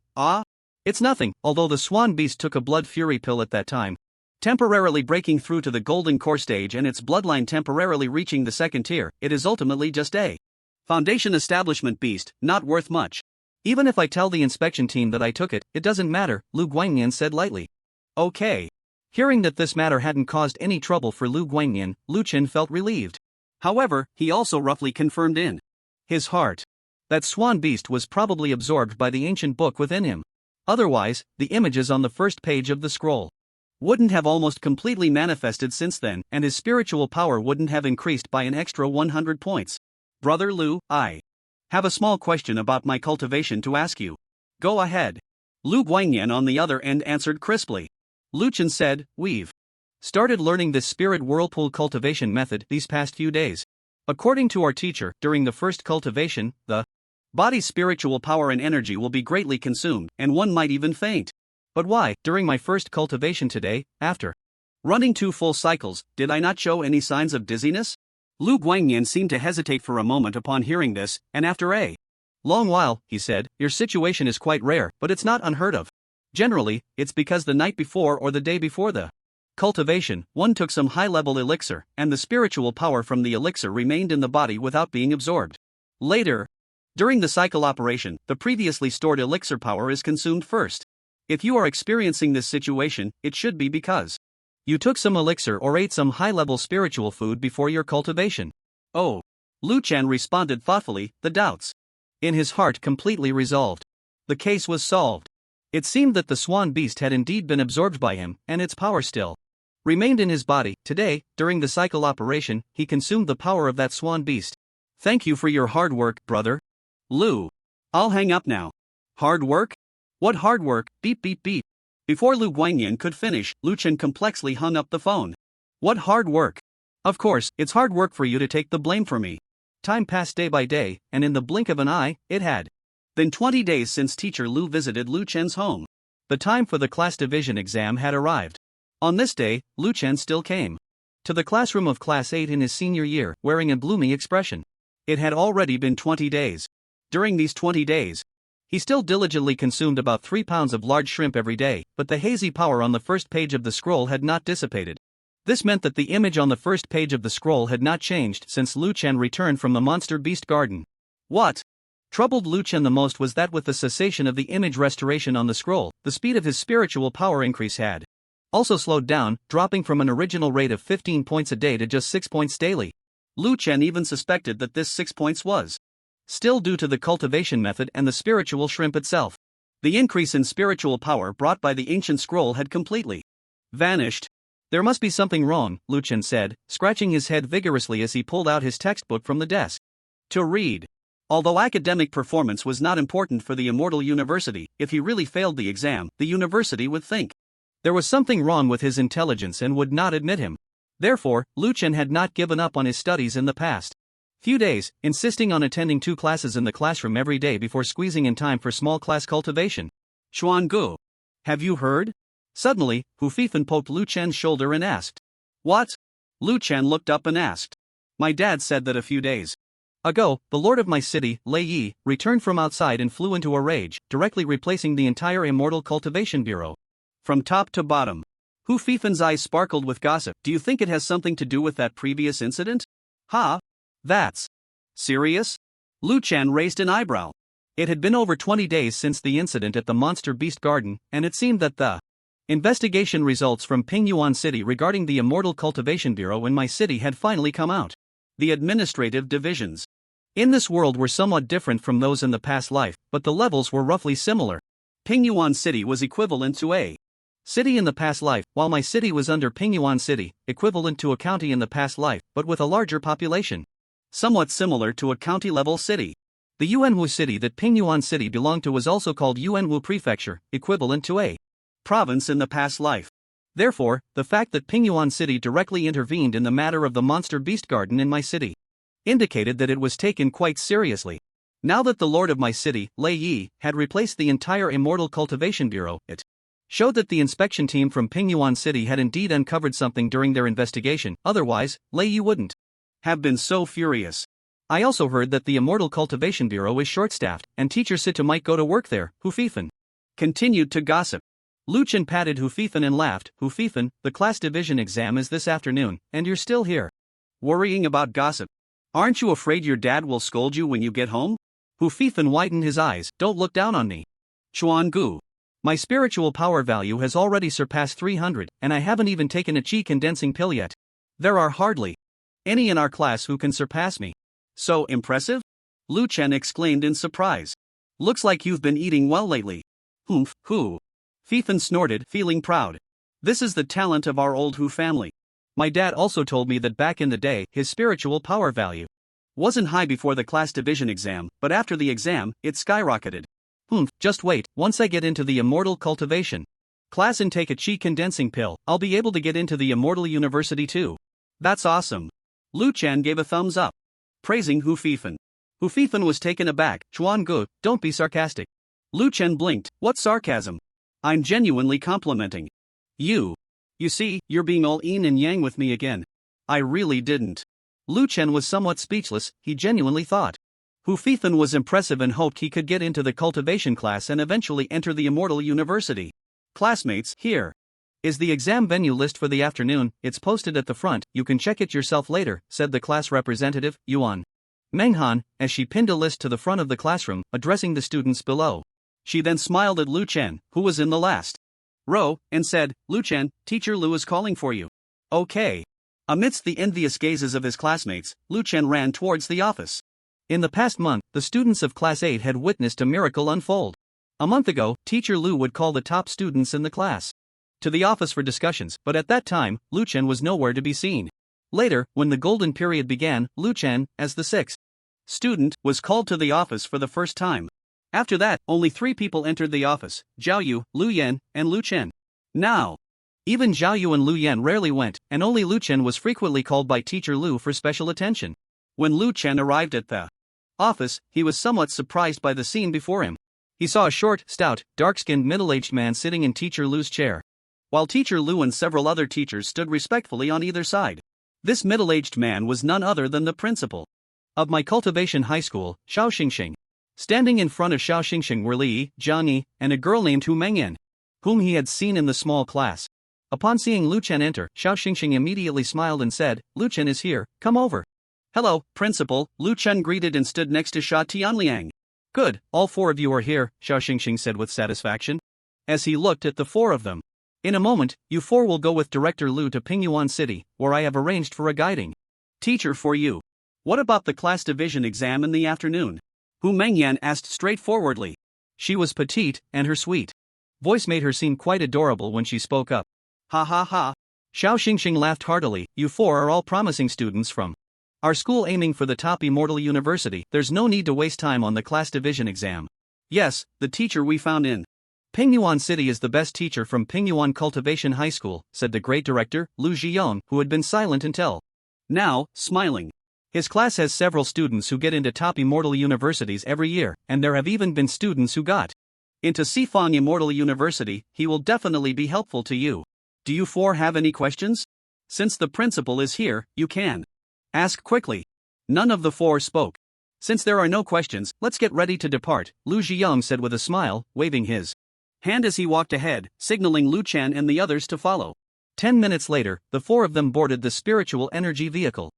it's nothing, although the swan beast took a blood fury pill at that time, temporarily breaking through to the golden core stage and its bloodline temporarily reaching the second tier, it is ultimately just a foundation establishment beast, not worth much. Even if I tell the inspection team that I took it, it doesn't matter, Lu Guangyan said lightly. Okay. Hearing that this matter hadn't caused any trouble for Lu Guangyan, Lu Chen felt relieved. However, he also roughly confirmed in his heart that swan beast was probably absorbed by the ancient book within him. Otherwise, the images on the first page of the scroll wouldn't have almost completely manifested since then, and his spiritual power wouldn't have increased by an extra 100 points. Brother Lu, I have a small question about my cultivation to ask you. Go ahead. Lu Guangyan on the other end answered crisply. Lu Chen said, "We've started learning this spirit whirlpool cultivation method these past few days. According to our teacher, during the first cultivation, the body's spiritual power and energy will be greatly consumed, and one might even faint. But why, during my first cultivation today, after running 2 full cycles, did I not show any signs of dizziness?" Lu Guangyan seemed to hesitate for a moment upon hearing this, and after a long while, he said, "Your situation is quite rare, but it's not unheard of. Generally, it's because the night before or the day before the cultivation, one took some high-level elixir, and the spiritual power from the elixir remained in the body without being absorbed. Later, during the cycle operation, the previously stored elixir power is consumed first. If you are experiencing this situation, it should be because you took some elixir or ate some high-level spiritual food before your cultivation." Oh. Lu Chen responded thoughtfully, the doubts in his heart completely resolved. The case was solved. It seemed that the swan beast had indeed been absorbed by him, and its power still remained in his body. Today, during the cycle operation, he consumed the power of that swan beast. Thank you for your hard work, brother Lu. I'll hang up now. Hard work? What hard work? Beep beep beep. Before Lu Guangyan could finish, Lu Chen complexly hung up the phone. What hard work? Of course, it's hard work for you to take the blame for me. Time passed day by day, and in the blink of an eye, it had been 20 days since teacher Lu visited Lu Chen's home. The time for the class division exam had arrived. On this day, Lu Chen still came to the classroom of Class 8 in his senior year, wearing a gloomy expression. It had already been 20 days. During these 20 days, he still diligently consumed about 3 pounds of large shrimp every day, but the hazy power on the first page of the scroll had not dissipated. This meant that the image on the first page of the scroll had not changed since Lu Chen returned from the monster beast garden. What troubled Lu Chen the most was that with the cessation of the image restoration on the scroll, the speed of his spiritual power increase had also slowed down, dropping from an original rate of 15 points a day to just 6 points daily. Lu Chen even suspected that this 6 points was still due to the cultivation method and the spiritual shrimp itself. The increase in spiritual power brought by the ancient scroll had completely vanished. There must be something wrong, Lu Chen said, scratching his head vigorously as he pulled out his textbook from the desk to read. Although academic performance was not important for the immortal university, if he really failed the exam, the university would think there was something wrong with his intelligence and would not admit him. Therefore, Lu Chen had not given up on his studies in the past few days, insisting on attending 2 classes in the classroom every day before squeezing in time for small class cultivation. Xuan Gu. Have you heard? Suddenly, Hu Fifan poked Lu Chen's shoulder and asked, "What?" Lu Chen looked up and asked, "My dad said that a few days ago, the lord of my city, Lei Yi, returned from outside and flew into a rage, directly replacing the entire Immortal Cultivation Bureau. From top to bottom." Hu Fifan's eyes sparkled with gossip. "Do you think it has something to do with that previous incident?" "Ha? That's serious?" Lu Chen raised an eyebrow. It had been over 20 days since the incident at the Monster Beast Garden, and it seemed that the investigation results from Pingyuan City regarding the Immortal Cultivation Bureau in my city had finally come out. The administrative divisions in this world were somewhat different from those in the past life, but the levels were roughly similar. Pingyuan City was equivalent to a city in the past life, while my city was under Pingyuan City, equivalent to a county in the past life, but with a larger population. Somewhat similar to a county-level city. The Yuanwu city that Pingyuan City belonged to was also called Yuanwu Prefecture, equivalent to a province in the past life. Therefore, the fact that Pingyuan City directly intervened in the matter of the Monster Beast Garden in my city indicated that it was taken quite seriously. Now that the lord of my city, Lei Yi, had replaced the entire Immortal Cultivation Bureau, it showed that the inspection team from Pingyuan City had indeed uncovered something during their investigation, otherwise, Lei Yi wouldn't have been so furious. I also heard that the Immortal Cultivation Bureau is short-staffed, and teacher Sita might go to work there. Hu Fifan continued to gossip. Lu Chen patted Hu Fifan and laughed. "Hu Fifan, the class division exam is this afternoon, and you're still here, worrying about gossip. Aren't you afraid your dad will scold you when you get home?" Hu Fifan widened his eyes. "Don't look down on me, Chuan Gu. My spiritual power value has already surpassed 300, and I haven't even taken a chi condensing pill yet. There are hardly any in our class who can surpass me." "So impressive?" Lu Chen exclaimed in surprise. "Looks like you've been eating well lately." "Humph, Hu Fifan snorted, feeling proud. "This is the talent of our old Hu family. My dad also told me that back in the day, his spiritual power value wasn't high before the class division exam, but after the exam, it skyrocketed. Just wait, once I get into the Immortal Cultivation class and take a chi condensing pill, I'll be able to get into the Immortal University too." "That's awesome." Lu Chen gave a thumbs up, praising Hu Fifan. Hu Fifan was taken aback. "Chuan Gu, don't be sarcastic." Lu Chen blinked. "What sarcasm? I'm genuinely complimenting you. You see, you're being all yin and yang with me again." "I really didn't." Lu Chen was somewhat speechless. He genuinely thought Hu Fifan was impressive and hoped he could get into the cultivation class and eventually enter the Immortal University. "Classmates, here is the exam venue list for the afternoon. It's posted at the front, you can check it yourself later," said the class representative, Yuan Menghan, as she pinned a list to the front of the classroom, addressing the students below. She then smiled at Lu Chen, who was in the last row, and said, "Lu Chen, Teacher Lu is calling for you." "Okay." Amidst the envious gazes of his classmates, Lu Chen ran towards the office. In the past month, the students of Class 8 had witnessed a miracle unfold. A month ago, Teacher Lu would call the top students in the class to the office for discussions, but at that time, Lu Chen was nowhere to be seen. Later, when the golden period began, Lu Chen, as the sixth student, was called to the office for the first time. After that, only 3 people entered the office: Zhao Yu, Lu Yan, and Lu Chen. Now, even Zhao Yu and Lu Yan rarely went, and only Lu Chen was frequently called by Teacher Lu for special attention. When Lu Chen arrived at the office, he was somewhat surprised by the scene before him. He saw a short, stout, dark-skinned middle-aged man sitting in Teacher Lu's chair, while Teacher Lu and several other teachers stood respectfully on either side. This middle-aged man was none other than the principal of my cultivation high school, Xiao Xingxing. Standing in front of Xiao Xingxing were Li, Jiang Yi, and a girl named Hu Mengyan, whom he had seen in the small class. Upon seeing Lu Chen enter, Xiao Xingxing immediately smiled and said, "Lu Chen is here, come over." "Hello, principal," Lu Chen greeted and stood next to Sha Tianliang. "Good, all 4 of you are here," Xiao Xingxing said with satisfaction, as he looked at the 4 of them. "In a moment, you 4 will go with Director Lu to Pingyuan City, where I have arranged for a guiding teacher for you." "What about the class division exam in the afternoon?" Hu Mengyan asked straightforwardly. She was petite, and her sweet voice made her seem quite adorable when she spoke up. "Ha ha ha." Xiao Xingxing laughed heartily. "You 4 are all promising students from our school aiming for the top Immortal University. There's no need to waste time on the class division exam." "Yes, the teacher we found in Pingyuan City is the best teacher from Pingyuan Cultivation High School," said the great director, Lu Zhiyong, who had been silent until now, smiling. "His class has several students who get into top Immortal Universities every year, and there have even been students who got Into Sifang Immortal University, he will definitely be helpful to you. Do you four have any questions? Since the principal is here, you can ask quickly. None of the four spoke. Since there are no questions, let's get ready to depart, Lu Zhiyong said with a smile, waving his hand as he walked ahead, signaling Lu Chen and the others to follow. 10 minutes later, the four of them boarded the spiritual energy vehicle,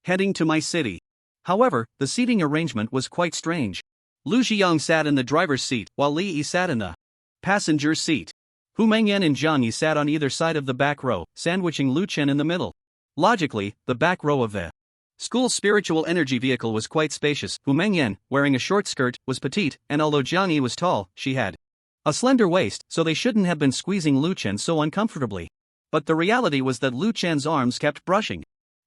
heading to my city. However, the seating arrangement was quite strange. Lu Zhiyong sat in the driver's seat, while Li Yi sat in the passenger seat. Hu Mengyan and Zhang Yi sat on either side of the back row, sandwiching Lu Chen in the middle. Logically, the back row of the school's spiritual energy vehicle was quite spacious. Hu Mengyan, wearing a short skirt, was petite, and although Zhang Yi was tall, she had a slender waist, so they shouldn't have been squeezing Lu Chen so uncomfortably. But the reality was that Lu Chen's arms kept brushing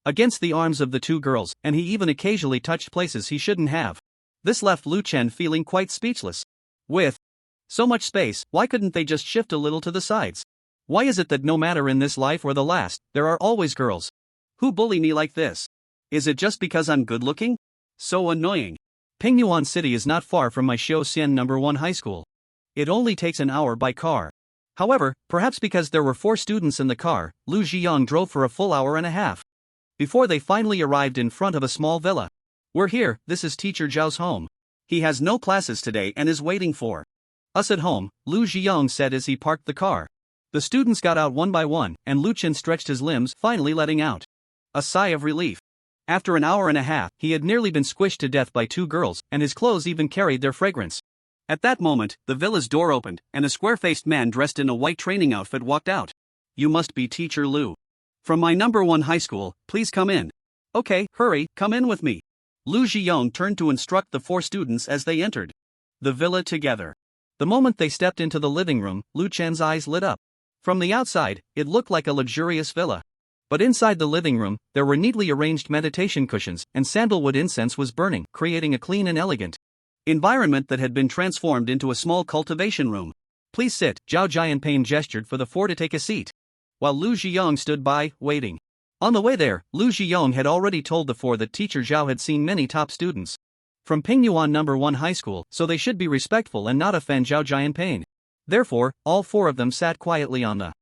against the arms of the two girls, and he even occasionally touched places he shouldn't have. This left Lu Chen feeling quite speechless. With so much space, why couldn't they just shift a little to the sides? Why is it that no matter in this life or the last, there are always girls who bully me like this? Is it just because I'm good looking? So annoying. Pingyuan City is not far from my Showdown No. 1 high school. It only takes an hour by car. However, perhaps because there were 4 students in the car, Lu Zhiyong drove for a full hour and a half before they finally arrived in front of a small villa. We're here, this is Teacher Zhao's home. He has no classes today and is waiting for us at home, Lu Zhiyong said as he parked the car. The students got out one by one, and Lu Chen stretched his limbs, finally letting out a sigh of relief. After an hour and a half, he had nearly been squished to death by 2 girls, and his clothes even carried their fragrance. At that moment, the villa's door opened, and a square-faced man dressed in a white training outfit walked out. You must be Teacher Lu. From my No. 1 high school, please come in. Okay, hurry, come in with me. Lu Zhiyong turned to instruct the 4 students as they entered the villa together. The moment they stepped into the living room, Lu Chen's eyes lit up. From the outside, it looked like a luxurious villa. But inside the living room, there were neatly arranged meditation cushions, and sandalwood incense was burning, creating a clean and elegant environment that had been transformed into a small cultivation room. Please sit, Zhao Jianping gestured for the 4 to take a seat, while Lu Zhiyong stood by, waiting. On the way there, Lu Zhiyong had already told the 4 that Teacher Zhao had seen many top students from Pingyuan No. 1 high school, so they should be respectful and not offend Zhao Jianping. Therefore, all 4 of them sat quietly on the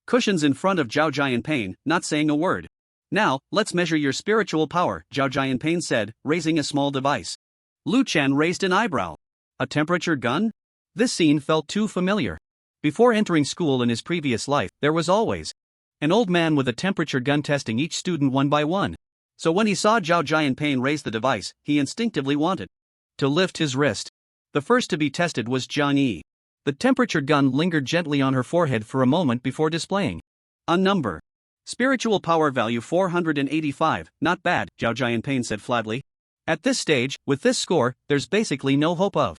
cushions in front of Zhao Jianping, not saying a word. Now, let's measure your spiritual power, Zhao Jianping said, raising a small device. Lu Chen raised an eyebrow. A temperature gun? This scene felt too familiar. Before entering school in his previous life, there was always an old man with a temperature gun testing each student one by one. So when he saw Zhao Jianping raise the device, he instinctively wanted to lift his wrist. The first to be tested was Zhang Yi. The temperature gun lingered gently on her forehead for a moment before displaying a number. Spiritual power value 485, not bad, Zhao Jianping said flatly. At this stage, with this score, there's basically no hope of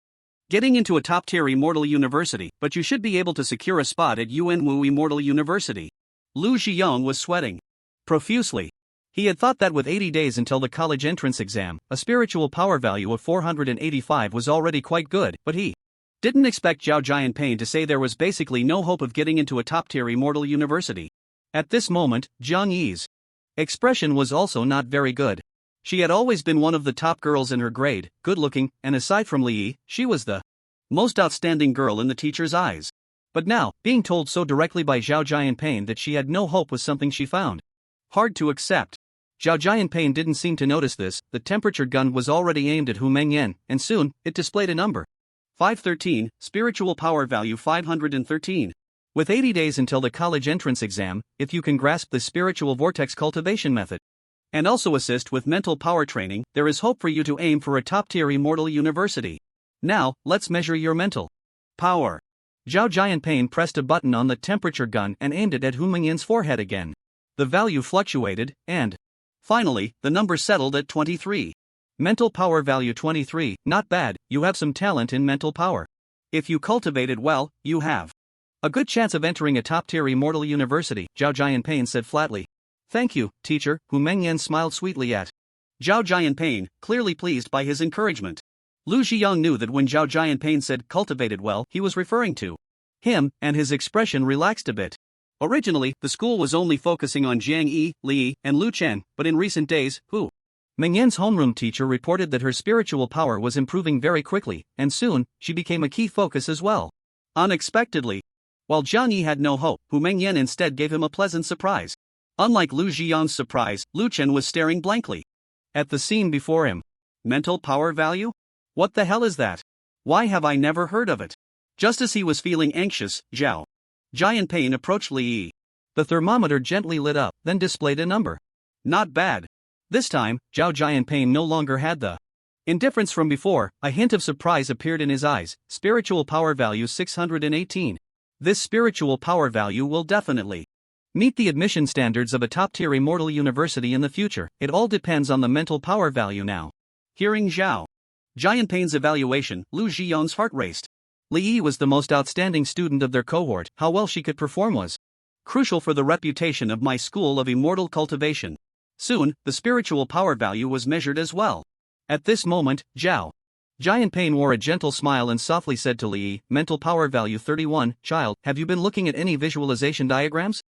getting into a top-tier Immortal University, but you should be able to secure a spot at Yuanwu Immortal University. Lu Zhiyong was sweating profusely. He had thought that with 80 days until the college entrance exam, a spiritual power value of 485 was already quite good, but he didn't expect Zhao Jianping to say there was basically no hope of getting into a top-tier Immortal University. At this moment, Zhang Yi's expression was also not very good. She had always been one of the top girls in her grade, good-looking, and aside from Li Yi, she was the most outstanding girl in the teacher's eyes. But now, being told so directly by Zhao Jianping that she had no hope was something she found hard to accept. Zhao Jianping didn't seem to notice this. The temperature gun was already aimed at Hu Mengyan, and soon, it displayed a number. 513, spiritual power value 513. With 80 days until the college entrance exam, if you can grasp the spiritual vortex cultivation method and also assist with mental power training, there is hope for you to aim for a top-tier Immortal University. Now, let's measure your mental power. Zhao Jianping pressed a button on the temperature gun and aimed it at Hu Mengyan's forehead again. The value fluctuated, and finally, the number settled at 23. Mental power value 23, not bad, you have some talent in mental power. If you cultivate it well, you have a good chance of entering a top-tier Immortal University, Zhao Jianping said flatly. Thank you, teacher, Hu Mengyan smiled sweetly at Zhao Jianping, clearly pleased by his encouragement. Lu Zhiyong knew that when Zhao Jianping said cultivated well, he was referring to him, and his expression relaxed a bit. Originally, the school was only focusing on Jiang Yi, Li Yi, and Lu Chen, but in recent days, Hu Mengyan's homeroom teacher reported that her spiritual power was improving very quickly, and soon, she became a key focus as well. Unexpectedly. While Jiang Yi had no hope, Hu Mengyan instead gave him a pleasant surprise. Unlike Lu Zhiyang's surprise, Lu Chen was staring blankly at the scene before him. Mental power value? What the hell is that? Why have I never heard of it? Just as he was feeling anxious, Zhao Jianping approached Li Yi. The thermometer gently lit up, then displayed a number. Not bad. This time, Zhao Jianping no longer had the indifference from before. A hint of surprise appeared in his eyes. Spiritual power value 618. This spiritual power value will definitely meet the admission standards of a top-tier immortal university in the future. It all depends on the mental power value now. Hearing Zhao Jianping's evaluation, Lu Zhiyong's heart raced. Li Yi was the most outstanding student of their cohort. How well she could perform was crucial for the reputation of my school of immortal cultivation. Soon, the spiritual power value was measured as well. At this moment, Zhao Jianping wore a gentle smile and softly said to Li Yi, mental power value 31, child, have you been looking at any visualization diagrams?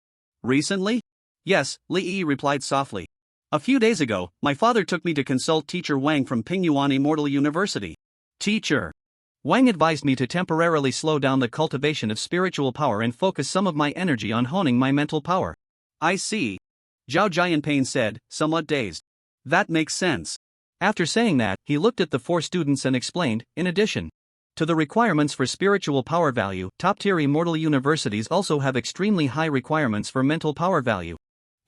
Recently? Yes, Li Yi replied softly. A few days ago, my father took me to consult teacher Wang from Pingyuan Immortal University. Teacher Wang advised me to temporarily slow down the cultivation of spiritual power and focus some of my energy on honing my mental power. I see. Zhao Jianping said, somewhat dazed. That makes sense. After saying that, he looked at the four students and explained, in addition to the requirements for spiritual power value, top-tier immortal universities also have extremely high requirements for mental power value.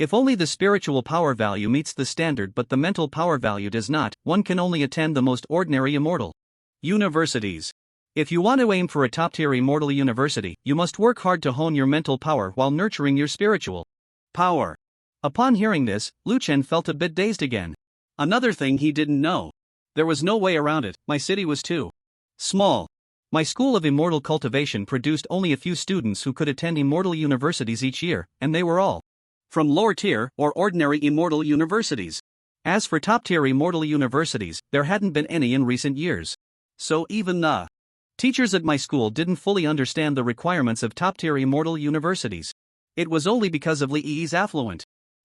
If only the spiritual power value meets the standard but the mental power value does not, one can only attend the most ordinary immortal universities. If you want to aim for a top-tier immortal university, you must work hard to hone your mental power while nurturing your spiritual power. Upon hearing this, Lu Chen felt a bit dazed again. Another thing he didn't know. There was no way around it, my city was too small. My school of immortal cultivation produced only a few students who could attend immortal universities each year, and they were all from lower tier or ordinary immortal universities. As for top-tier immortal universities, there hadn't been any in recent years. So even the teachers at my school didn't fully understand the requirements of top-tier immortal universities. It was only because of Li Yi's affluent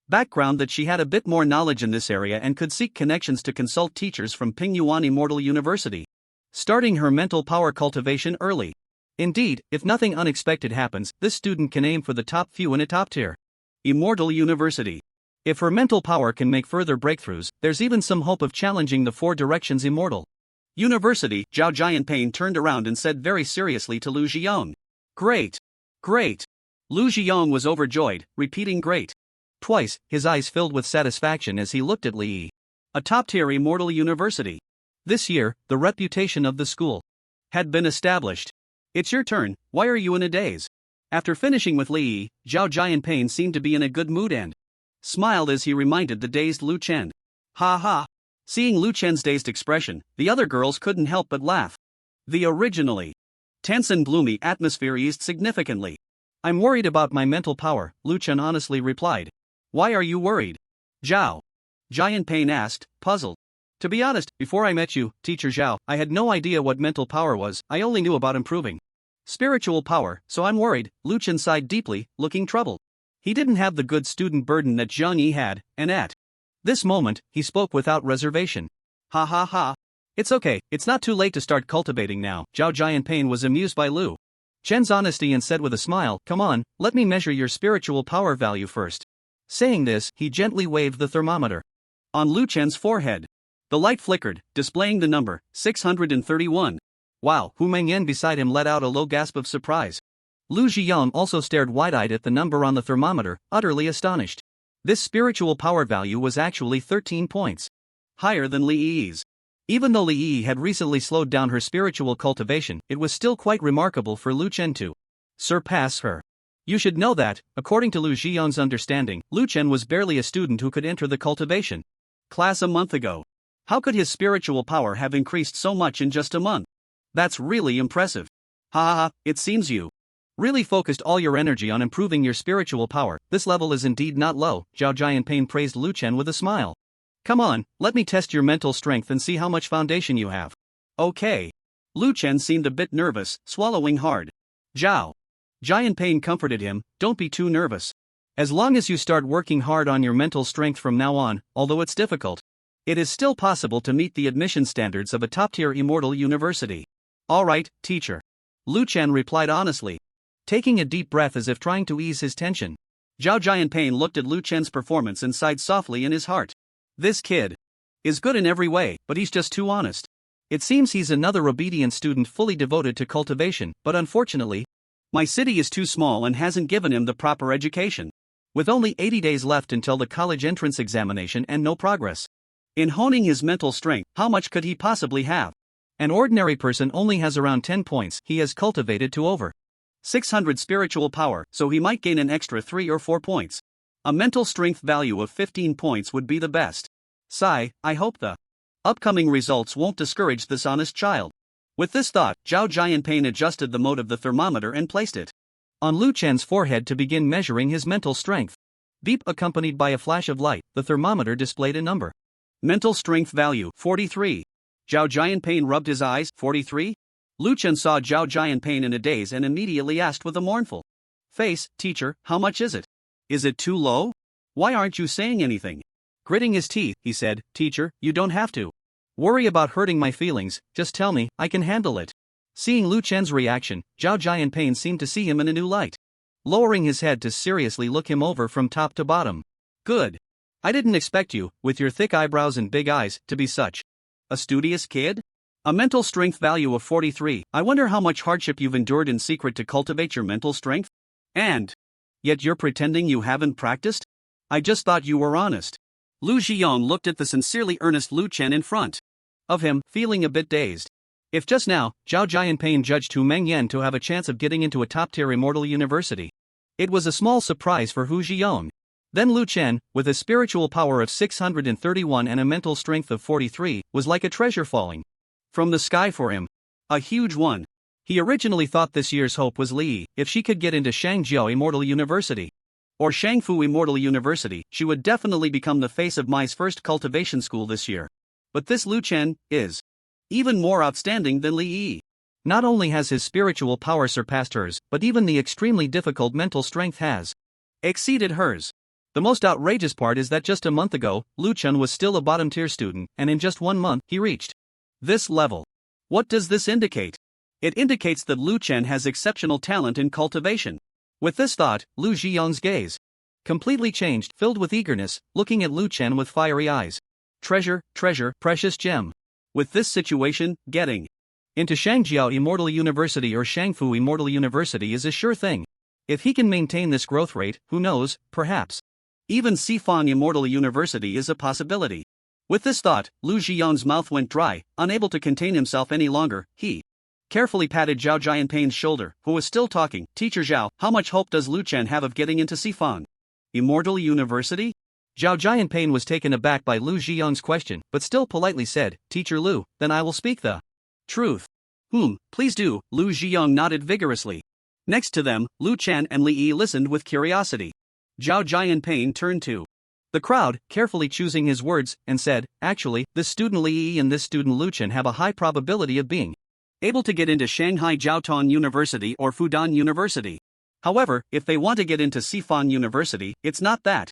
background that she had a bit more knowledge in this area and could seek connections to consult teachers from Pingyuan Immortal University, starting her mental power cultivation early. Indeed, if nothing unexpected happens, this student can aim for the top few in a top-tier immortal university. If her mental power can make further breakthroughs, there's even some hope of challenging the Four Directions Immortal University. Zhao Jianping turned around and said very seriously to Lu Zhiyong. Great! Great! Lu Zhiyong was overjoyed, repeating great twice, his eyes filled with satisfaction as he looked at Li Yi. A top-tier immortal university. This year, the reputation of the school had been established. It's your turn, why are you in a daze? After finishing with Li Yi, Zhao Jianping seemed to be in a good mood and smiled as he reminded the dazed Lu Chen. Ha ha! Seeing Lu Chen's dazed expression, the other girls couldn't help but laugh. The originally tense and gloomy atmosphere eased significantly. I'm worried about my mental power, Lu Chen honestly replied. Why are you worried? Zhao Jianping asked, puzzled. To be honest, before I met you, Teacher Zhao, I had no idea what mental power was. I only knew about improving spiritual power, so I'm worried. Lu Chen sighed deeply, looking troubled. He didn't have the good student burden that Jiang Yi had, and at this moment, he spoke without reservation. Ha ha ha. It's okay, it's not too late to start cultivating now. Zhao Jianping was amused by Lu Chen's honesty and said with a smile, come on, let me measure your spiritual power value first. Saying this, he gently waved the thermometer on Lu Chen's forehead. The light flickered, displaying the number, 631. Wow! Hu Mengyan beside him let out a low gasp of surprise. Lu Zhiyong also stared wide-eyed at the number on the thermometer, utterly astonished. This spiritual power value was actually 13 points higher than Li Yi's. Even though Li Yi had recently slowed down her spiritual cultivation, it was still quite remarkable for Lu Chen to surpass her. You should know that, according to Lu Zhiyong's understanding, Lu Chen was barely a student who could enter the cultivation class a month ago. How could his spiritual power have increased so much in just a month? That's really impressive. Ha ha ha, it seems you really focused all your energy on improving your spiritual power. This level is indeed not low, Zhao Jianping praised Lu Chen with a smile. Come on, let me test your mental strength and see how much foundation you have. Okay. Lu Chen seemed a bit nervous, swallowing hard. Zhao Jianping comforted him, don't be too nervous. As long as you start working hard on your mental strength from now on, although it's difficult, it is still possible to meet the admission standards of a top-tier immortal university. Alright, teacher. Lu Chen replied honestly, taking a deep breath as if trying to ease his tension. Zhao Jianping looked at Lu Chen's performance and sighed softly in his heart. This kid is good in every way, but he's just too honest. It seems he's another obedient student fully devoted to cultivation, but unfortunately, my city is too small and hasn't given him the proper education. With only 80 days left until the college entrance examination and no progress in honing his mental strength, how much could he possibly have? An ordinary person only has around 10 points. He has cultivated to over 600 spiritual power, so he might gain an extra 3 or 4 points. A mental strength value of 15 points would be the best. Sigh, I hope the upcoming results won't discourage this honest child. With this thought, Zhao Jianping adjusted the mode of the thermometer and placed it on Lu Chen's forehead to begin measuring his mental strength. Beep, accompanied by a flash of light, the thermometer displayed a number. Mental strength value 43. Zhao Jianping rubbed his eyes. 43? Lu Chen saw Zhao Jianping in a daze and immediately asked with a mournful face, Teacher, how much is it? Is it too low? Why aren't you saying anything? Gritting his teeth, he said, Teacher, you don't have to worry about hurting my feelings, just tell me, I can handle it. Seeing Lu Chen's reaction, Zhao Jianping seemed to see him in a new light. Lowering his head to seriously look him over from top to bottom. Good. I didn't expect you, with your thick eyebrows and big eyes, to be such a studious kid? A mental strength value of 43. I wonder how much hardship you've endured in secret to cultivate your mental strength? And yet you're pretending you haven't practiced? I just thought you were honest. Lu Zhiyong looked at the sincerely earnest Lu Chen in front of him, feeling a bit dazed. If just now, Zhao Jianping judged Hu Mengyan to have a chance of getting into a top-tier immortal university, it was a small surprise for Hu Zhiyong. Then Lu Chen, with a spiritual power of 631 and a mental strength of 43, was like a treasure falling from the sky for him. A huge one. He originally thought this year's hope was Li. If she could get into Shangjiao Immortal University or Shangfu Immortal University, she would definitely become the face of Mai's first cultivation school this year. But this Lu Chen is even more outstanding than Li Yi. Not only has his spiritual power surpassed hers, but even the extremely difficult mental strength has exceeded hers. The most outrageous part is that just a month ago, Lu Chen was still a bottom-tier student, and in just 1 month, he reached this level. What does this indicate? It indicates that Lu Chen has exceptional talent in cultivation. With this thought, Lu Zhiyong's gaze completely changed, filled with eagerness, looking at Lu Chen with fiery eyes. Treasure, treasure, precious gem. With this situation, getting into Shangjiao Immortal University or Shangfu Immortal University is a sure thing. If he can maintain this growth rate, who knows, perhaps even Sifang Immortal University is a possibility. With this thought, Lu Zhiyong's mouth went dry, unable to contain himself any longer. He carefully patted Zhao Jianping's shoulder, who was still talking. Teacher Zhao, how much hope does Lu Chen have of getting into Sifang Immortal University? Zhao Jianping was taken aback by Lu Zhiyong's question, but still politely said, Teacher Lu, then I will speak the truth. Please do. Lu Zhiyong nodded vigorously. Next to them, Lu Chen and Li Yi listened with curiosity. Zhao Jianping turned to the crowd, carefully choosing his words, and said, Actually, this student Li Yi and this student Lu Chen have a high probability of being able to get into Shanghai Jiaotong University or Fudan University. However, if they want to get into Sifan University, it's not that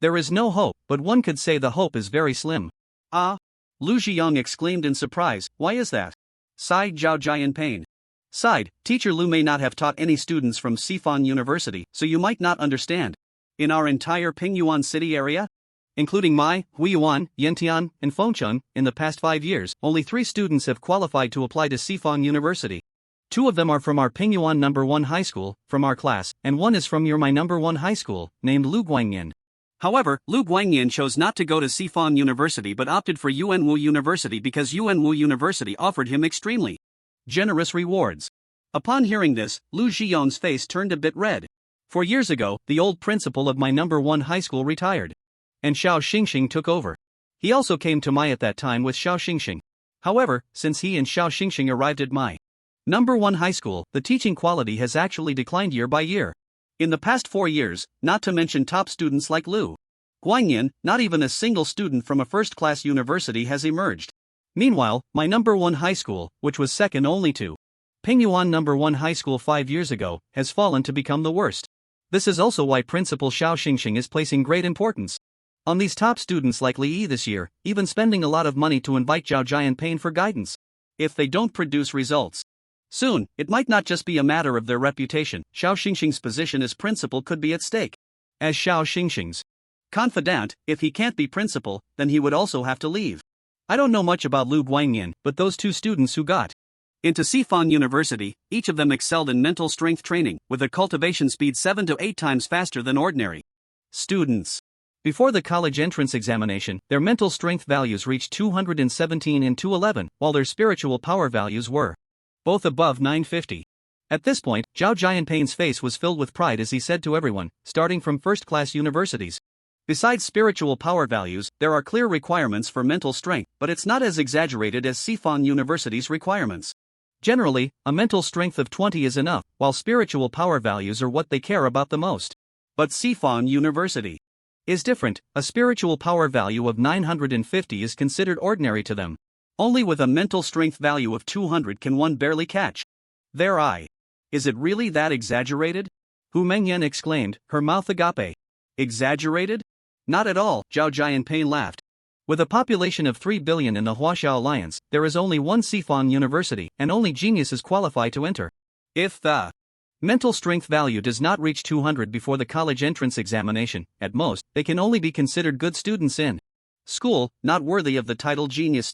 there is no hope, but one could say the hope is very slim. Ah! Lu Zhiyong exclaimed in surprise, why is that? Sighed Zhao Jianping. Sighed, Teacher Lu may not have taught any students from Sifan University, so you might not understand. In our entire Pingyuan city area, including Mai, Huiyuan, Yantian, and Fengcheng, in the past 5 years, only 3 students have qualified to apply to Sifang University. 2 of them are from our Pingyuan No. 1 high school, from our class, and 1 is from your my No. 1 high school, named Lu Guangyan. However, Lu Guangyan chose not to go to Sifan University but opted for Yuanwu University because Yuanwu University offered him extremely generous rewards. Upon hearing this, Lu Zhiyong's face turned a bit red. 4 years ago, the old principal of my No. 1 high school retired, and Xiao Xingxing took over. He also came to Mai at that time with Xiao Xingxing. However, since he and Xiao Xingxing arrived at my No. 1 high school, the teaching quality has actually declined year by year. In the past 4 years, not to mention top students like Lu Guangyan, not even a single student from a first-class university has emerged. Meanwhile, my No. 1 high school, which was second only to Pingyuan No. 1 high school 5 years ago, has fallen to become the worst. This is also why Principal Xiao Xingxing is placing great importance on these top students like Li Yi this year, even spending a lot of money to invite Zhao Jianping for guidance. If they don't produce results, Soon, it might not just be a matter of their reputation. Xiao Xingxing's position as principal could be at stake. As Xiao Xingxing's confidant, if he can't be principal, then he would also have to leave. I don't know much about Lu Guangyan, but those two students who got into Sifan University, each of them excelled in mental strength training, with a cultivation speed 7 to 8 times faster than ordinary students. Before the college entrance examination, their mental strength values reached 217 and 211, while their spiritual power values were both above 950. At this point, Zhao Jianping's face was filled with pride as he said to everyone, starting from first-class universities. Besides spiritual power values, there are clear requirements for mental strength, but it's not as exaggerated as Sifan University's requirements. Generally, a mental strength of 20 is enough, while spiritual power values are what they care about the most. But Sifan University is different. A spiritual power value of 950 is considered ordinary to them. Only with a mental strength value of 200 can one barely catch their eye. Is it really that exaggerated? Hu Mengyan exclaimed, her mouth agape. Exaggerated? Not at all, Zhao Jianping laughed. With a population of 3 billion in the Huaxia Alliance, there is only one Sifan University, and only geniuses qualify to enter. If the mental strength value does not reach 200 before the college entrance examination, at most, they can only be considered good students in school, not worthy of the title genius.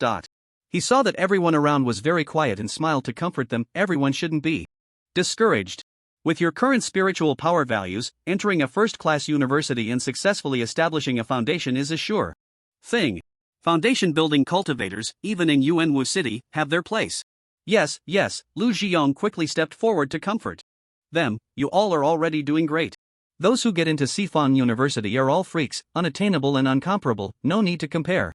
He saw that everyone around was very quiet and smiled to comfort them. Everyone shouldn't be discouraged. With your current spiritual power values, entering a first-class university and successfully establishing a foundation is a sure thing. Foundation-building cultivators, even in Yuanwu City, have their place. Yes, Lu Zhiyong quickly stepped forward to comfort them. You all are already doing great. Those who get into Sifan University are all freaks, unattainable and uncomparable, no need to compare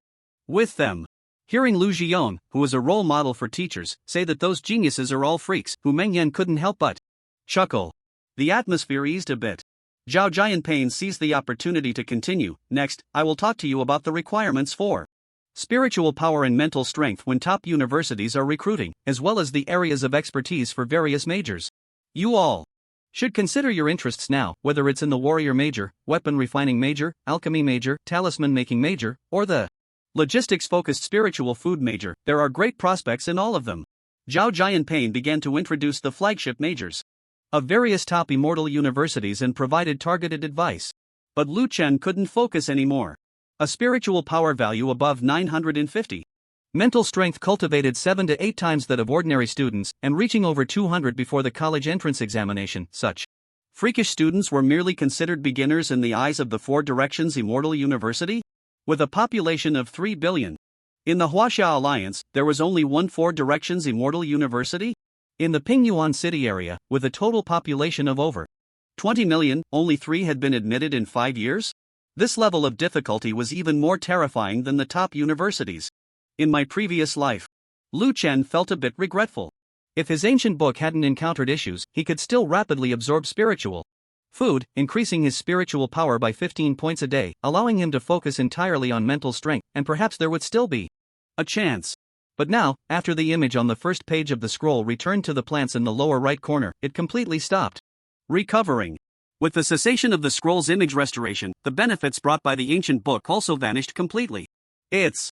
with them. Hearing Lu Zhiyong, who was a role model for teachers, say that those geniuses are all freaks, Hu Mengyan couldn't help but chuckle. The atmosphere eased a bit. Zhao Jianping seized the opportunity to continue. Next, I will talk to you about the requirements for spiritual power and mental strength when top universities are recruiting, as well as the areas of expertise for various majors. You all should consider your interests now, whether it's in the warrior major, weapon refining major, alchemy major, talisman making major, or the logistics-focused spiritual food major. There are great prospects in all of them. Zhao Jianping began to introduce the flagship majors of various top immortal universities and provided targeted advice. But Lu Chen couldn't focus anymore. A spiritual power value above 950. Mental strength cultivated 7 to 8 times that of ordinary students, and reaching over 200 before the college entrance examination. Such freakish students were merely considered beginners in the eyes of the Four Directions Immortal University? With a population of 3 billion. In the Huaxia Alliance, there was only one Four Directions Immortal University? In the Pingyuan City area, with a total population of over 20 million, only 3 had been admitted in 5 years? This level of difficulty was even more terrifying than the top universities. In my previous life, Lu Chen felt a bit regretful. If his ancient book hadn't encountered issues, he could still rapidly absorb spiritual food, increasing his spiritual power by 15 points a day, allowing him to focus entirely on mental strength, and perhaps there would still be a chance. But now, after the image on the first page of the scroll returned to the plants in the lower right corner, it completely stopped recovering. With the cessation of the scroll's image restoration, the benefits brought by the ancient book also vanished completely. It's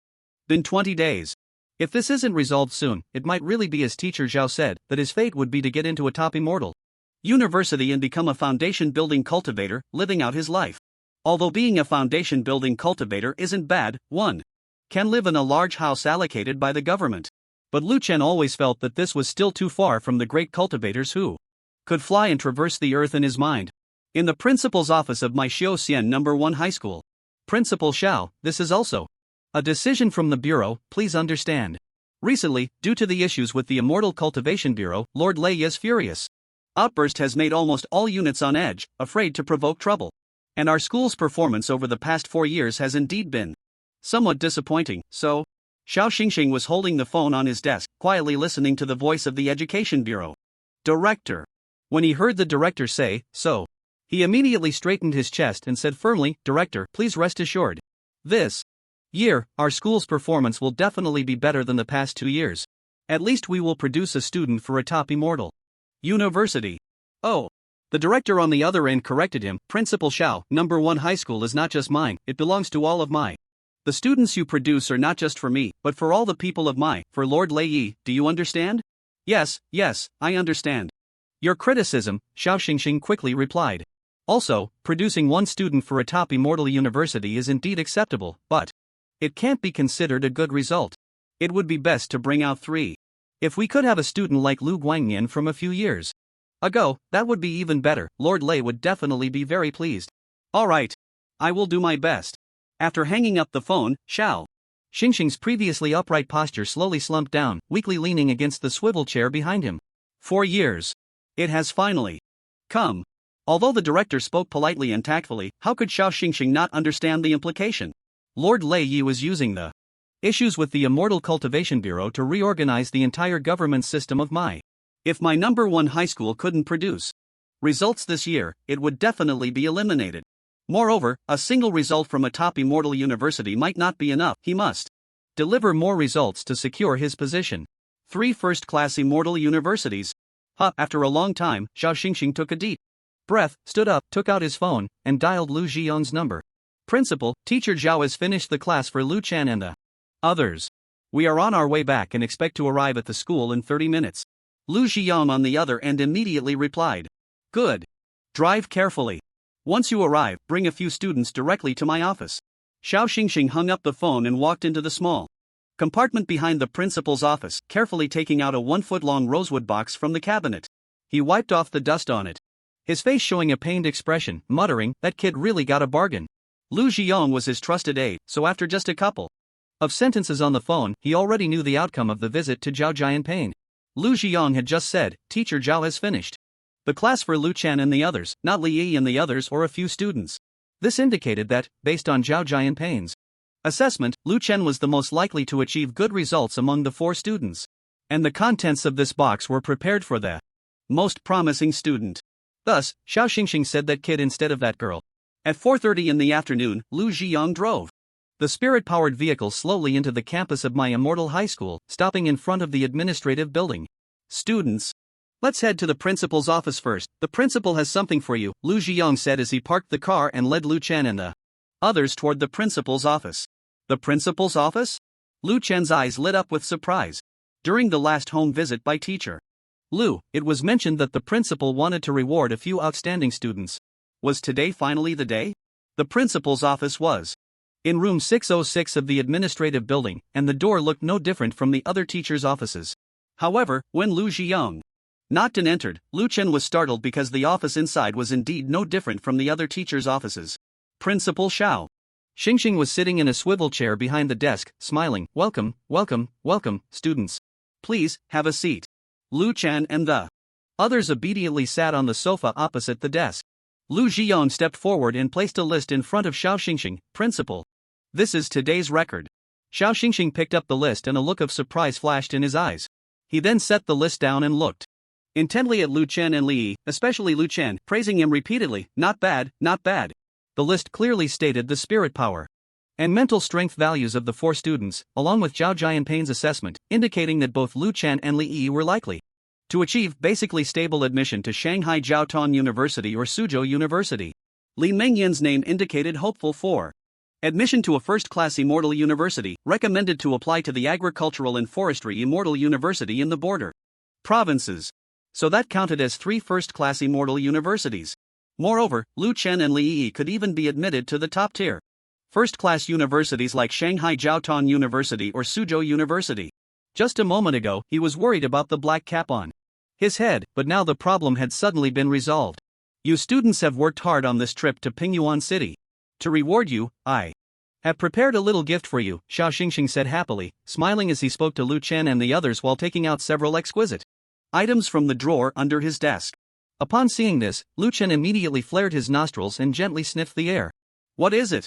been 20 days. If this isn't resolved soon, it might really be as teacher Zhao said, that his fate would be to get into a top immortal university and become a foundation-building cultivator, living out his life. Although being a foundation-building cultivator isn't bad, one can live in a large house allocated by the government. But Lu Chen always felt that this was still too far from the great cultivators who could fly and traverse the earth in his mind. In the principal's office of my Xiaoxian No. 1 high school. Principal Xiao, this is also a decision from the bureau, please understand. Recently, due to the issues with the Immortal Cultivation Bureau, Lord Lei is furious. Outburst has made almost all units on edge, afraid to provoke trouble. And our school's performance over the past 4 years has indeed been somewhat disappointing, so Xiao Xingxing was holding the phone on his desk, quietly listening to the voice of the Education Bureau director. When he heard the director say, so, he immediately straightened his chest and said firmly, Director, please rest assured. This year, our school's performance will definitely be better than the past 2 years. At least we will produce a student for a top immortal university. Oh. The director on the other end corrected him, Principal Xiao, No. 1 high school is not just mine, it belongs to all of my. The students you produce are not just for me, but for all the people of my, for Lord Lei Yi, do you understand? Yes, I understand. Your criticism, Xiao Xingxing quickly replied. Also, producing one student for a top immortal university is indeed acceptable, but it can't be considered a good result. It would be best to bring out 3. If we could have a student like Lu Guangyan from a few years ago, that would be even better. Lord Lei would definitely be very pleased. Alright. I will do my best. After hanging up the phone, Xiao Xingxing's previously upright posture slowly slumped down, weakly leaning against the swivel chair behind him. 4 years. It has finally come. Although the director spoke politely and tactfully, how could Xiao Xingxing not understand the implication? Lord Lei Yi was using the issues with the Immortal Cultivation Bureau to reorganize the entire government system of my. If my number 1 high school couldn't produce results this year, it would definitely be eliminated. Moreover, a single result from a top immortal university might not be enough. He must deliver more results to secure his position. 3 first-class immortal universities. After a long time, Xiao Xingxing took a deep breath, stood up, took out his phone, and dialed Lu Zhiyong's number. Principal, Teacher Zhao has finished the class for Lu Chen and the others. We are on our way back and expect to arrive at the school in 30 minutes. Lu Zhiyong on the other end immediately replied. Good. Drive carefully. Once you arrive, bring a few students directly to my office. Xiao Xingxing hung up the phone and walked into the small compartment behind the principal's office, carefully taking out a 1-foot-long rosewood box from the cabinet. He wiped off the dust on it, his face showing a pained expression, muttering, that kid really got a bargain. Lu Zhiyong was his trusted aide, so after just a couple of sentences on the phone, he already knew the outcome of the visit to Zhao Jianping. Lu Zhiyong had just said, Teacher Zhao has finished the class for Lu Chen and the others, not Li Yi and the others or a few students. This indicated that, based on Zhao Jianping's assessment, Lu Chen was the most likely to achieve good results among the 4 students. And the contents of this box were prepared for the most promising student. Thus, Xiao Xingxing said that kid instead of that girl. At 4:30 in the afternoon, Lu Zhiyong drove the spirit-powered vehicle slowly into the campus of my immortal high school, stopping in front of the administrative building. Students, let's head to the principal's office first. The principal has something for you, Lu Zhiyong said as he parked the car and led Lu Chen and the others toward the principal's office. The principal's office? Lu Chen's eyes lit up with surprise. During the last home visit by Teacher Lu, it was mentioned that the principal wanted to reward a few outstanding students. Was today finally the day? The principal's office was in room 606 of the administrative building, and the door looked no different from the other teachers' offices. However, when Lu Zhiyong knocked and entered, Lu Chen was startled because the office inside was indeed no different from the other teachers' offices. Principal Xiao Xingxing was sitting in a swivel chair behind the desk, smiling. Welcome, students. Please, have a seat. Lu Chen and the others obediently sat on the sofa opposite the desk. Lu Zhiyong stepped forward and placed a list in front of Xiao Xingxing. Principal, this is today's record. Xiao Xingxing picked up the list and a look of surprise flashed in his eyes. He then set the list down and looked intently at Lu Chen and Li Yi, especially Lu Chen, praising him repeatedly. Not bad, not bad. The list clearly stated the spirit power and mental strength values of the 4 students, along with Zhao Jianping's assessment, indicating that both Lu Chen and Li Yi were likely to achieve basically stable admission to Shanghai Jiaotong University or Suzhou University. Li Mengyan's name indicated hopeful for admission to a first-class immortal university, recommended to apply to the Agricultural and Forestry Immortal University in the border provinces. So that counted as 3 first-class immortal universities. Moreover, Lu Chen and Li Yi could even be admitted to the top-tier first-class universities like Shanghai Jiaotong University or Suzhou University. Just a moment ago, he was worried about the black cap on his head, but now the problem had suddenly been resolved. You students have worked hard on this trip to Pingyuan City. To reward you, I have prepared a little gift for you, Xiao Xingxing said happily, smiling as he spoke to Lu Chen and the others while taking out several exquisite items from the drawer under his desk. Upon seeing this, Lu Chen immediately flared his nostrils and gently sniffed the air. What is it?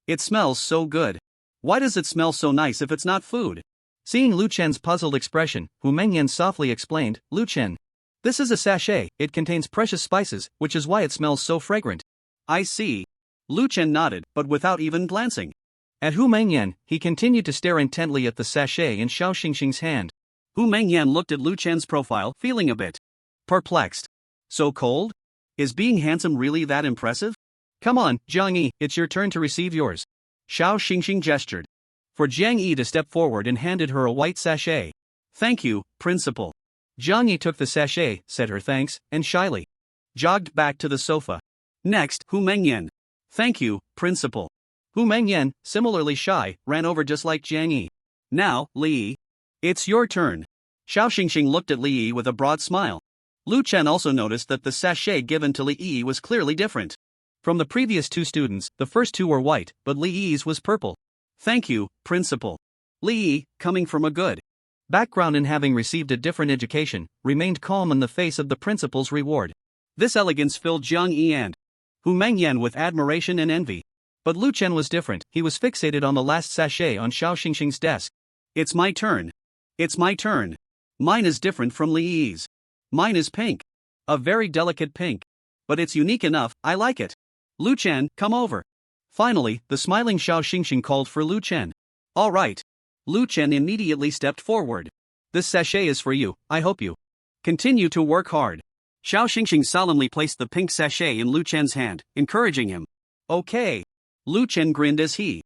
It smells so good. Why does it smell so nice if it's not food? Seeing Lu Chen's puzzled expression, Hu Mengyan softly explained, Lu Chen, this is a sachet, it contains precious spices, which is why it smells so fragrant. I see. Lu Chen nodded, but without even glancing at Hu Mengyan, he continued to stare intently at the sachet in Xiao Xingxing's hand. Hu Mengyan looked at Lu Chen's profile, feeling a bit perplexed. So cold? Is being handsome really that impressive? Come on, Jiang Yi, it's your turn to receive yours. Xiao Xingxing gestured for Jiang Yi to step forward and handed her a white sachet. Thank you, Principal. Jiang Yi took the sachet, said her thanks, and shyly jogged back to the sofa. Next, Hu Mengyan. Thank you, principal. Hu Mengyan, similarly shy, ran over just like Jiang Yi. Now, Li. It's your turn. Xiao Xingxing looked at Li Yi with a broad smile. Lu Chen also noticed that the sachet given to Li Yi was clearly different. From the previous two students, the first two were white, but Li Yi's was purple. Thank you, principal. Li Yi, coming from a good background in having received a different education, remained calm in the face of the principal's reward. This elegance filled Jiang Yi and Hu Mengyan with admiration and envy. But Lu Chen was different. He was fixated on the last sachet on Xiao Xingxing's desk. It's my turn. It's my turn. Mine is different from Li Yi's. Mine is pink. A very delicate pink. But it's unique enough, I like it. Lu Chen, come over. Finally, the smiling Xiao Xingxing called for Lu Chen. All right. Lu Chen immediately stepped forward. This sachet is for you, I hope you continue to work hard. Xiao Xingxing solemnly placed the pink sachet in Lu Chen's hand, encouraging him. Okay. Lu Chen grinned as he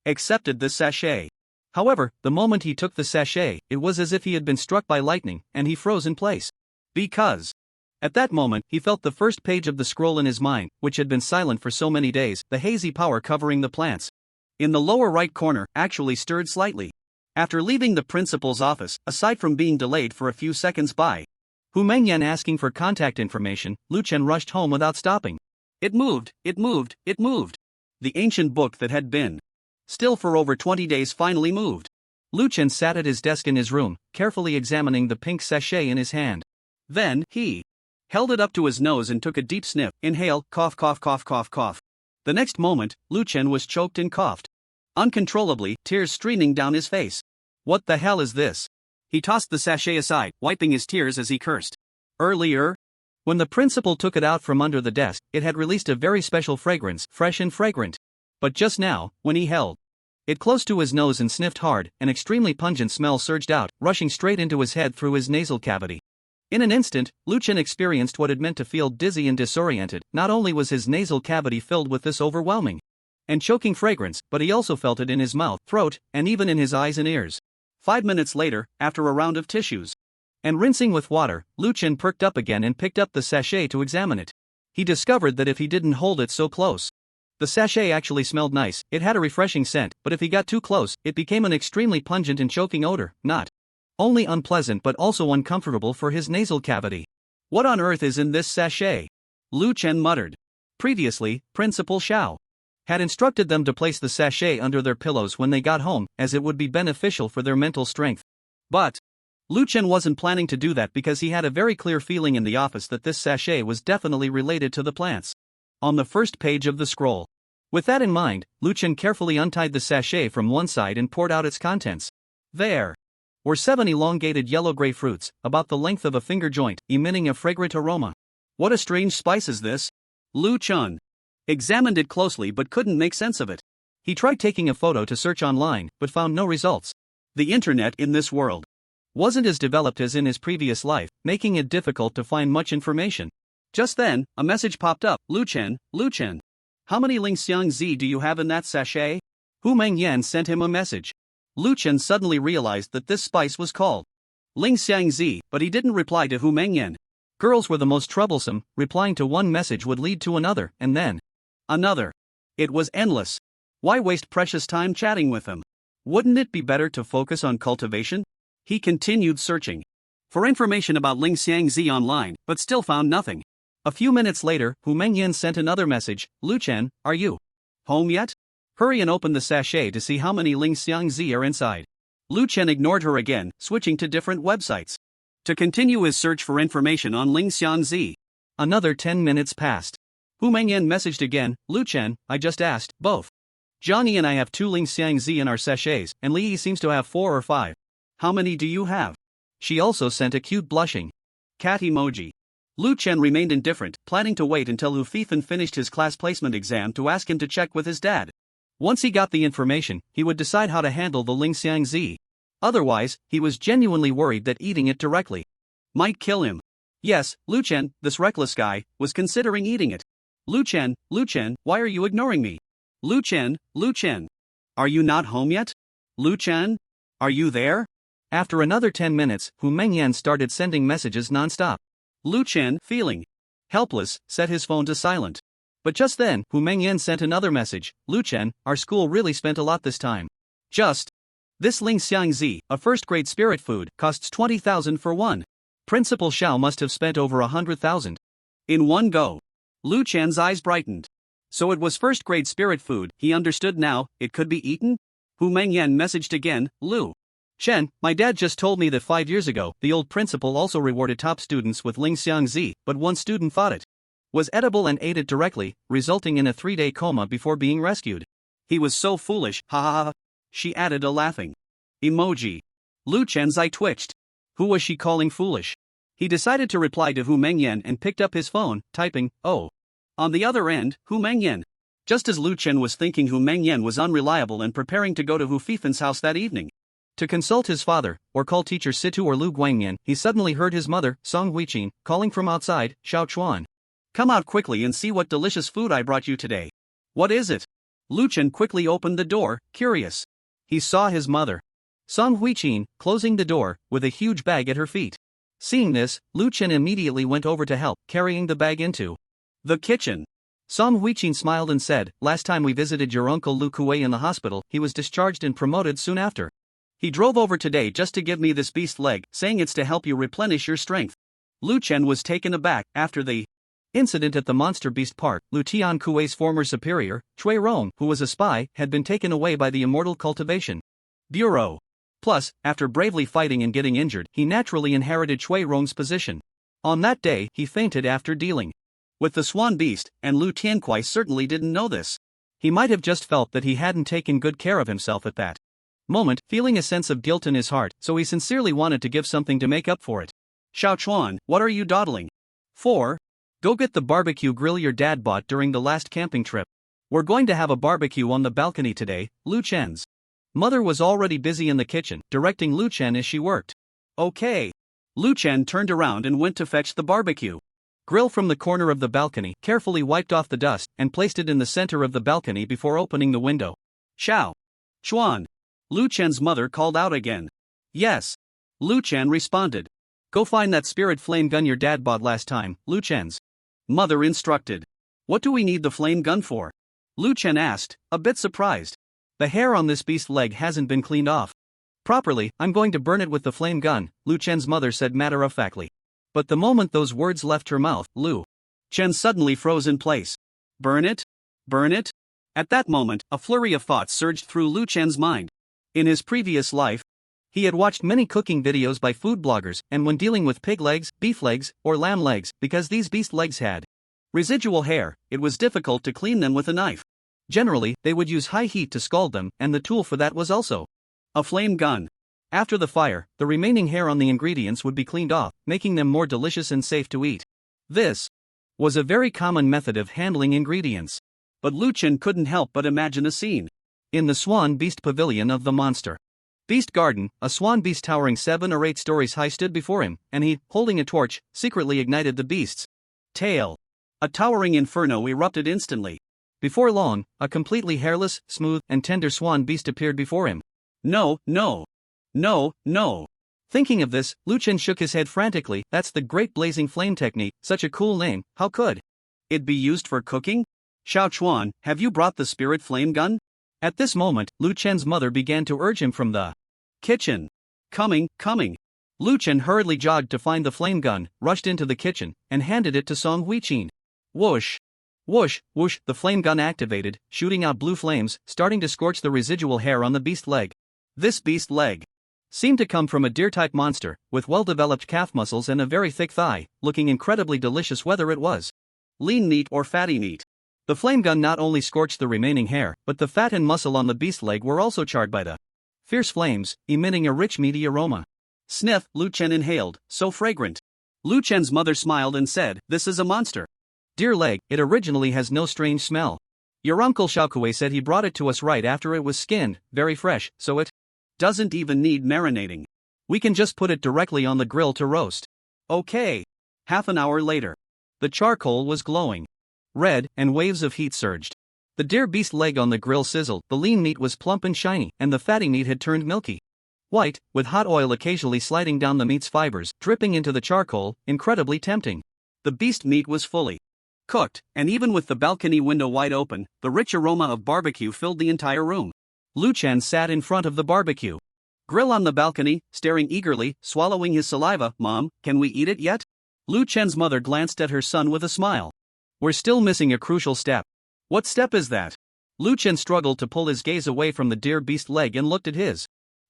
accepted the sachet. However, the moment he took the sachet, it was as if he had been struck by lightning, and he froze in place. Because at that moment, he felt the first page of the scroll in his mind, which had been silent for so many days, the hazy power covering the plants in the lower right corner, actually stirred slightly. After leaving the principal's office, aside from being delayed for a few seconds by Hu Mengyan asking for contact information, Lu Chen rushed home without stopping. It moved, it moved, it moved. The ancient book that had been still for over 20 days finally moved. Lu Chen sat at his desk in his room, carefully examining the pink sachet in his hand. Then, he held it up to his nose and took a deep sniff, inhale, cough, cough, cough, cough, cough. The next moment, Lu Chen was choked and coughed uncontrollably, tears streaming down his face. What the hell is this? He tossed the sachet aside, wiping his tears as he cursed. Earlier, when the principal took it out from under the desk, it had released a very special fragrance, fresh and fragrant. But just now, when he held it close to his nose and sniffed hard, an extremely pungent smell surged out, rushing straight into his head through his nasal cavity. In an instant, Lu Chen experienced what it meant to feel dizzy and disoriented. Not only was his nasal cavity filled with this overwhelming and choking fragrance, but he also felt it in his mouth, throat, and even in his eyes and ears. 5 minutes later, after a round of tissues and rinsing with water, Lu Chen perked up again and picked up the sachet to examine it. He discovered that if he didn't hold it so close, the sachet actually smelled nice. It had a refreshing scent, but if he got too close, it became an extremely pungent and choking odor, not only unpleasant but also uncomfortable for his nasal cavity. What on earth is in this sachet? Lu Chen muttered. Previously, Principal Xiao had instructed them to place the sachet under their pillows when they got home, as it would be beneficial for their mental strength. But Lu Chen wasn't planning to do that because he had a very clear feeling in the office that this sachet was definitely related to the plants on the first page of the scroll. With that in mind, Lu Chen carefully untied the sachet from one side and poured out its contents. There were 7 elongated yellow-gray fruits, about the length of a finger joint, emitting a fragrant aroma. What a strange spice is this? Lu Chen examined it closely but couldn't make sense of it. He tried taking a photo to search online, but found no results. The internet in this world wasn't as developed as in his previous life, making it difficult to find much information. Just then, a message popped up. Lu Chen, how many Lingxiang Z do you have in that sachet? Hu Mengyan sent him a message. Lu Chen suddenly realized that this spice was called Lingxiang Z, but he didn't reply to Hu Mengyan. Girls were the most troublesome. Replying to one message would lead to another, and then another. It was endless. Why waste precious time chatting with them? Wouldn't it be better to focus on cultivation? He continued searching for information about Lingxiang Z online, but still found nothing. A few minutes later, Hu Mengyan sent another message. Lu Chen, are you home yet? Hurry and open the sachet to see how many Lingxiang Z are inside. Lu Chen ignored her again, switching to different websites to continue his search for information on Lingxiang Z. Another 10 minutes passed. Hu Mengyan messaged again. Lu Chen, I just asked, both Jiang Yi and I have 2 Lingxiang Z in our sachets, and Li Yi seems to have 4 or 5. How many do you have? She also sent a cute blushing cat emoji. Lu Chen remained indifferent, planning to wait until Hu Fifan finished his class placement exam to ask him to check with his dad. Once he got the information, he would decide how to handle the Lingxiang Z. Otherwise, he was genuinely worried that eating it directly might kill him. Yes, Lu Chen, this reckless guy, was considering eating it. Lu Chen, why are you ignoring me? Lu Chen, are you not home yet? Lu Chen, are you there? After another 10 minutes, Hu Mengyan started sending messages non-stop. Lu Chen, feeling helpless, set his phone to silent. But just then, Hu Mengyan sent another message. Lu Chen, our school really spent a lot this time. This Ling Xiang Zi, a first-grade spirit food, costs 20,000 for one. Principal Xiao must have spent over 100,000. In one go. Lu Chen's eyes brightened. So it was first-grade spirit food, he understood now, it could be eaten? Hu Mengyan messaged again, Lu Chen, my dad just told me that 5 years ago, the old principal also rewarded top students with Ling Xiang Zi, but one student thought it was edible and ate it directly, resulting in a 3-day coma before being rescued. He was so foolish, ha ha ha. She added a laughing emoji. Lu Chen's eye twitched. Who was she calling foolish? He decided to reply to Hu Mengyan and picked up his phone, typing, oh. On the other end, Hu Mengyan. Just as Lu Chen was thinking Hu Mengyan was unreliable and preparing to go to Hu Fifen's house that evening to consult his father, or call teacher Situ or Lu Guangyan, he suddenly heard his mother, Song Huiqin, calling from outside, Xiao Chuan. Come out quickly and see what delicious food I brought you today. What is it? Lu Chen quickly opened the door, curious. He saw his mother, Song Huiqin, closing the door, with a huge bag at her feet. Seeing this, Lu Chen immediately went over to help, carrying the bag into the kitchen. Song Huiqin smiled and said, last time we visited your uncle Lu Kuei in the hospital, he was discharged and promoted soon after. He drove over today just to give me this beast leg, saying it's to help you replenish your strength. Lu Chen was taken aback. After the incident at the Monster Beast Park, Lu Tian Kuei's former superior, Cui Rong, who was a spy, had been taken away by the Immortal Cultivation Bureau. Plus, after bravely fighting and getting injured, he naturally inherited Cui Rong's position. On that day, he fainted after dealing with the Swan Beast, and Lu Tianquai certainly didn't know this. He might have just felt that he hadn't taken good care of himself at that moment, feeling a sense of guilt in his heart, so he sincerely wanted to give something to make up for it. Xiao Chuan, what are you dawdling for? Go get the barbecue grill your dad bought during the last camping trip. We're going to have a barbecue on the balcony today. Lu Chen's mother was already busy in the kitchen, directing Lu Chen as she worked. Okay. Lu Chen turned around and went to fetch the barbecue grill from the corner of the balcony, carefully wiped off the dust, and placed it in the center of the balcony before opening the window. Xiao Chuan. Lu Chen's mother called out again. Yes. Lu Chen responded. Go find that spirit flame gun your dad bought last time, Lu Chen's mother instructed. What do we need the flame gun for? Lu Chen asked, a bit surprised. The hair on this beast's leg hasn't been cleaned off properly. I'm going to burn it with the flame gun, Lu Chen's mother said matter-of-factly. But the moment those words left her mouth, Lu Chen suddenly froze in place. Burn it? Burn it? At that moment, a flurry of thoughts surged through Lu Chen's mind. In his previous life, he had watched many cooking videos by food bloggers, and when dealing with pig legs, beef legs, or lamb legs, because these beast legs had residual hair, it was difficult to clean them with a knife. Generally, they would use high heat to scald them, and the tool for that was also a flame gun. After the fire, the remaining hair on the ingredients would be cleaned off, making them more delicious and safe to eat. This was a very common method of handling ingredients. But Lu Chen couldn't help but imagine a scene. In the Swan Beast Pavilion of the Monster Beast Garden, a swan beast towering 7 or 8 stories high stood before him, and he, holding a torch, secretly ignited the beast's tail. A towering inferno erupted instantly. Before long, a completely hairless, smooth, and tender swan beast appeared before him. No, no. No, no. Thinking of this, Lu Chen shook his head frantically. That's the Great Blazing Flame Technique, such a cool name, how could it be used for cooking? Xiao Chuan, have you brought the spirit flame gun? At this moment, Lu Chen's mother began to urge him from the kitchen. Coming. Lu Chen hurriedly jogged to find the flame gun, rushed into the kitchen, and handed it to Song Huiqin. Whoosh! Whoosh, whoosh, the flame gun activated, shooting out blue flames, starting to scorch the residual hair on the beast leg. This beast leg seemed to come from a deer-type monster, with well-developed calf muscles and a very thick thigh, looking incredibly delicious whether it was lean meat or fatty meat. The flame gun not only scorched the remaining hair, but the fat and muscle on the beast leg were also charred by the fierce flames, emitting a rich meaty aroma. Sniff, Lu Chen inhaled, so fragrant. Lu Chen's mother smiled and said, this is a monster. Deer leg, it originally has no strange smell. Your uncle Xiaokui said he brought it to us right after it was skinned, very fresh, so it doesn't even need marinating. We can just put it directly on the grill to roast. Okay. Half an hour later. The charcoal was glowing red, and waves of heat surged. The deer beast leg on the grill sizzled, the lean meat was plump and shiny, and the fatty meat had turned milky White, with hot oil occasionally sliding down the meat's fibers, dripping into the charcoal, incredibly tempting. The beast meat was fully cooked, and even with the balcony window wide open, the rich aroma of barbecue filled the entire room. Lu Chen sat in front of the barbecue grill on the balcony, staring eagerly, swallowing his saliva. Mom, can we eat it yet? Lu Chen's mother glanced at her son with a smile. We're still missing a crucial step. What step is that? Lu Chen struggled to pull his gaze away from the deer beast leg and looked at his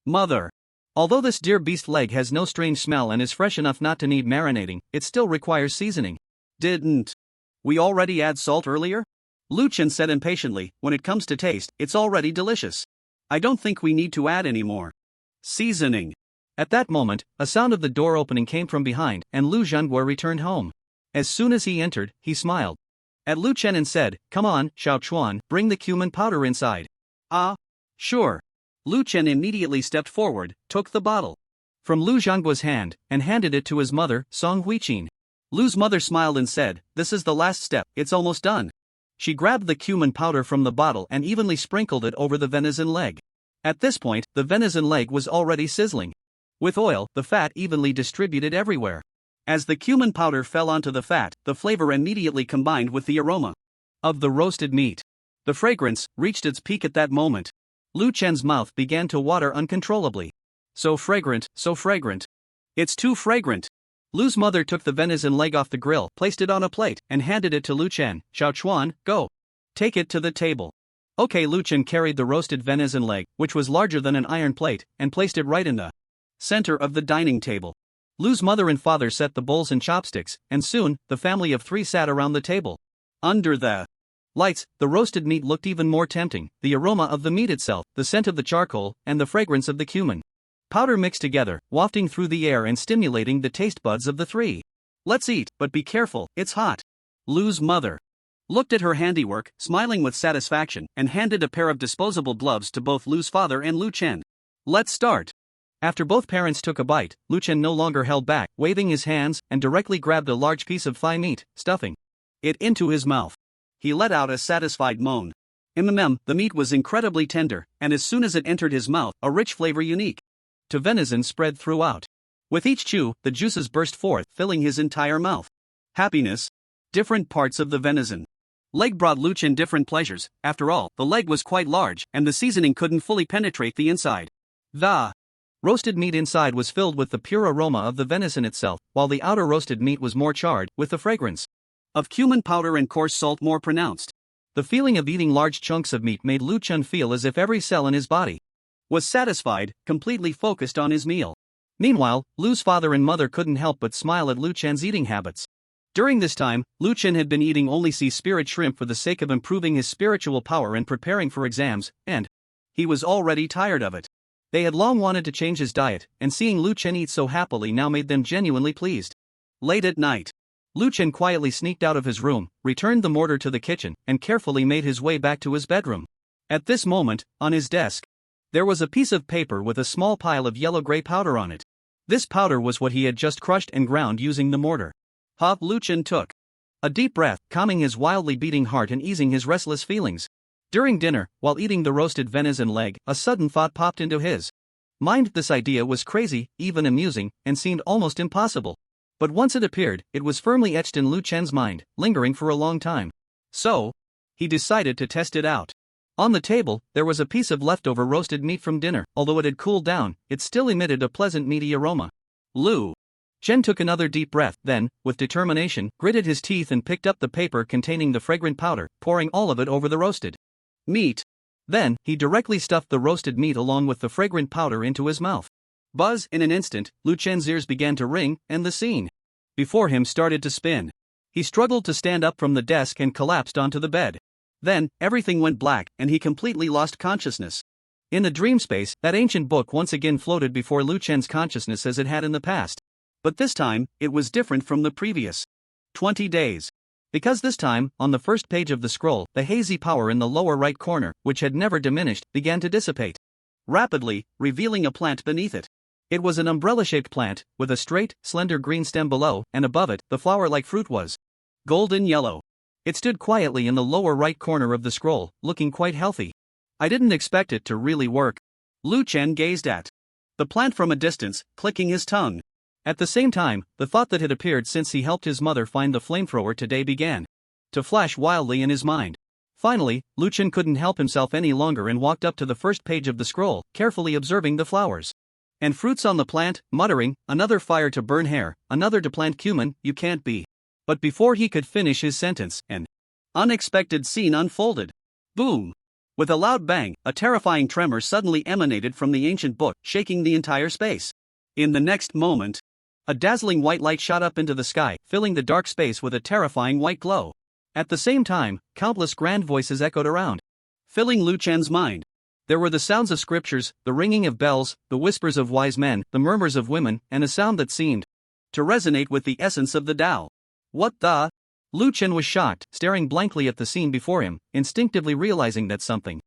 mother. Although this deer beast leg has no strange smell and is fresh enough not to need marinating, it still requires seasoning. Didn't we already add salt earlier? Lu Chen said impatiently. When it comes to taste, it's already delicious. I don't think we need to add any more seasoning. At that moment, a sound of the door opening came from behind, and Lu Zhengguo returned home. As soon as he entered, he smiled at Lu Chen and said, "Come on, Xiao Chuan, bring the cumin powder inside." Ah, sure. Lu Chen immediately stepped forward, took the bottle from Lu Zhengguo's hand, and handed it to his mother, Song Huiqin. Lu's mother smiled and said, "This is the last step, it's almost done." She grabbed the cumin powder from the bottle and evenly sprinkled it over the venison leg. At this point, the venison leg was already sizzling. With oil, the fat evenly distributed everywhere. As the cumin powder fell onto the fat, the flavor immediately combined with the aroma of the roasted meat. The fragrance reached its peak at that moment. Lu Chen's mouth began to water uncontrollably. So fragrant, so fragrant. It's too fragrant. Lu's mother took the venison leg off the grill, placed it on a plate, and handed it to Lu Chen. "Xiao Chuan, go. Take it to the table." Okay, Lu Chen carried the roasted venison leg, which was larger than an iron plate, and placed it right in the center of the dining table. Lu's mother and father set the bowls and chopsticks, and soon, the family of three sat around the table. Under the lights, the roasted meat looked even more tempting. The aroma of the meat itself, the scent of the charcoal, and the fragrance of the cumin powder mixed together, wafting through the air and stimulating the taste buds of the three. "Let's eat, but be careful, it's hot." Lu's mother looked at her handiwork, smiling with satisfaction, and handed a pair of disposable gloves to both Lu's father and Lu Chen. "Let's start." After both parents took a bite, Lu Chen no longer held back, waving his hands, and directly grabbed a large piece of thigh meat, stuffing it into his mouth. He let out a satisfied moan. The meat was incredibly tender, and as soon as it entered his mouth, a rich flavor unique to venison spread throughout. With each chew, the juices burst forth, filling his entire mouth. Happiness. Different parts of the venison leg brought Lu Chen different pleasures. After all, the leg was quite large, and the seasoning couldn't fully penetrate the inside. The roasted meat inside was filled with the pure aroma of the venison itself, while the outer roasted meat was more charred, with the fragrance of cumin powder and coarse salt more pronounced. The feeling of eating large chunks of meat made Lu Chen feel as if every cell in his body was satisfied, completely focused on his meal. Meanwhile, Lu's father and mother couldn't help but smile at Lu Chen's eating habits. During this time, Lu Chen had been eating only sea spirit shrimp for the sake of improving his spiritual power and preparing for exams, and he was already tired of it. They had long wanted to change his diet, and seeing Lu Chen eat so happily now made them genuinely pleased. Late at night, Lu Chen quietly sneaked out of his room, returned the mortar to the kitchen, and carefully made his way back to his bedroom. At this moment, on his desk, there was a piece of paper with a small pile of yellow-gray powder on it. This powder was what he had just crushed and ground using the mortar. Lu Chen took a deep breath, calming his wildly beating heart and easing his restless feelings. During dinner, while eating the roasted venison leg, a sudden thought popped into his mind. This idea was crazy, even amusing, and seemed almost impossible. But once it appeared, it was firmly etched in Lu Chen's mind, lingering for a long time. So, he decided to test it out. On the table, there was a piece of leftover roasted meat from dinner. Although it had cooled down, it still emitted a pleasant meaty aroma. Lu Chen took another deep breath, then, with determination, gritted his teeth and picked up the paper containing the fragrant powder, pouring all of it over the roasted meat. Then, he directly stuffed the roasted meat along with the fragrant powder into his mouth. Buzz! In an instant, Lu Chen's ears began to ring, and the scene before him started to spin. He struggled to stand up from the desk and collapsed onto the bed. Then, everything went black, and he completely lost consciousness. In the dream space, that ancient book once again floated before Lu Chen's consciousness as it had in the past. But this time, it was different from the previous 20 days. Because this time, on the first page of the scroll, the hazy power in the lower right corner, which had never diminished, began to dissipate rapidly, revealing a plant beneath it. It was an umbrella-shaped plant, with a straight, slender green stem below, and above it, the flower-like fruit was golden yellow. It stood quietly in the lower right corner of the scroll, looking quite healthy. I didn't expect it to really work. Lu Chen gazed at the plant from a distance, clicking his tongue. At the same time, the thought that had appeared since he helped his mother find the flamethrower today began to flash wildly in his mind. Finally, Lu Chen couldn't help himself any longer and walked up to the first page of the scroll, carefully observing the flowers and fruits on the plant, muttering, "Another fire to burn hair, another to plant cumin, you can't be." But before he could finish his sentence, an unexpected scene unfolded. Boom! With a loud bang, a terrifying tremor suddenly emanated from the ancient book, shaking the entire space. In the next moment, a dazzling white light shot up into the sky, filling the dark space with a terrifying white glow. At the same time, countless grand voices echoed around, filling Lu Chen's mind. There were the sounds of scriptures, the ringing of bells, the whispers of wise men, the murmurs of women, and a sound that seemed to resonate with the essence of the Tao. What the? Lu Chen was shocked, staring blankly at the scene before him, instinctively realizing that something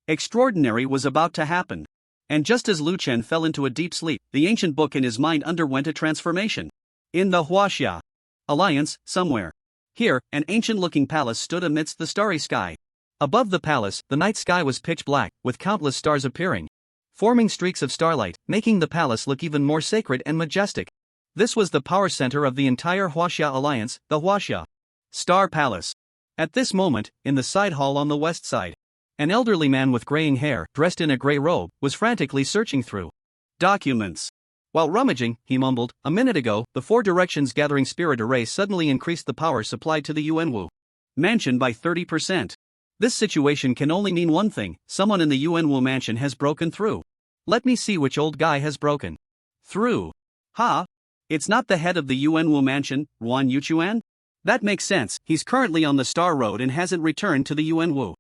extraordinary was about to happen. And just as Lu Chen fell into a deep sleep, the ancient book in his mind underwent a transformation. In the Huaxia Alliance, somewhere here, an ancient-looking palace stood amidst the starry sky. Above the palace, the night sky was pitch black, with countless stars appearing, forming streaks of starlight, making the palace look even more sacred and majestic. This was the power center of the entire Huaxia Alliance, the Huaxia Star Palace. At this moment, in the side hall on the west side, an elderly man with graying hair, dressed in a gray robe, was frantically searching through documents. While rummaging, he mumbled, "A minute ago, the Four Directions Gathering Spirit Array suddenly increased the power supplied to the Yuanwu mansion by 30%. This situation can only mean one thing: someone in the Yuanwu mansion has broken through. Let me see which old guy has broken through. Ha! It's not the head of the Yuanwu mansion, Ruan Yuchuan? That makes sense, he's currently on the Star Road and hasn't returned to the Yuanwu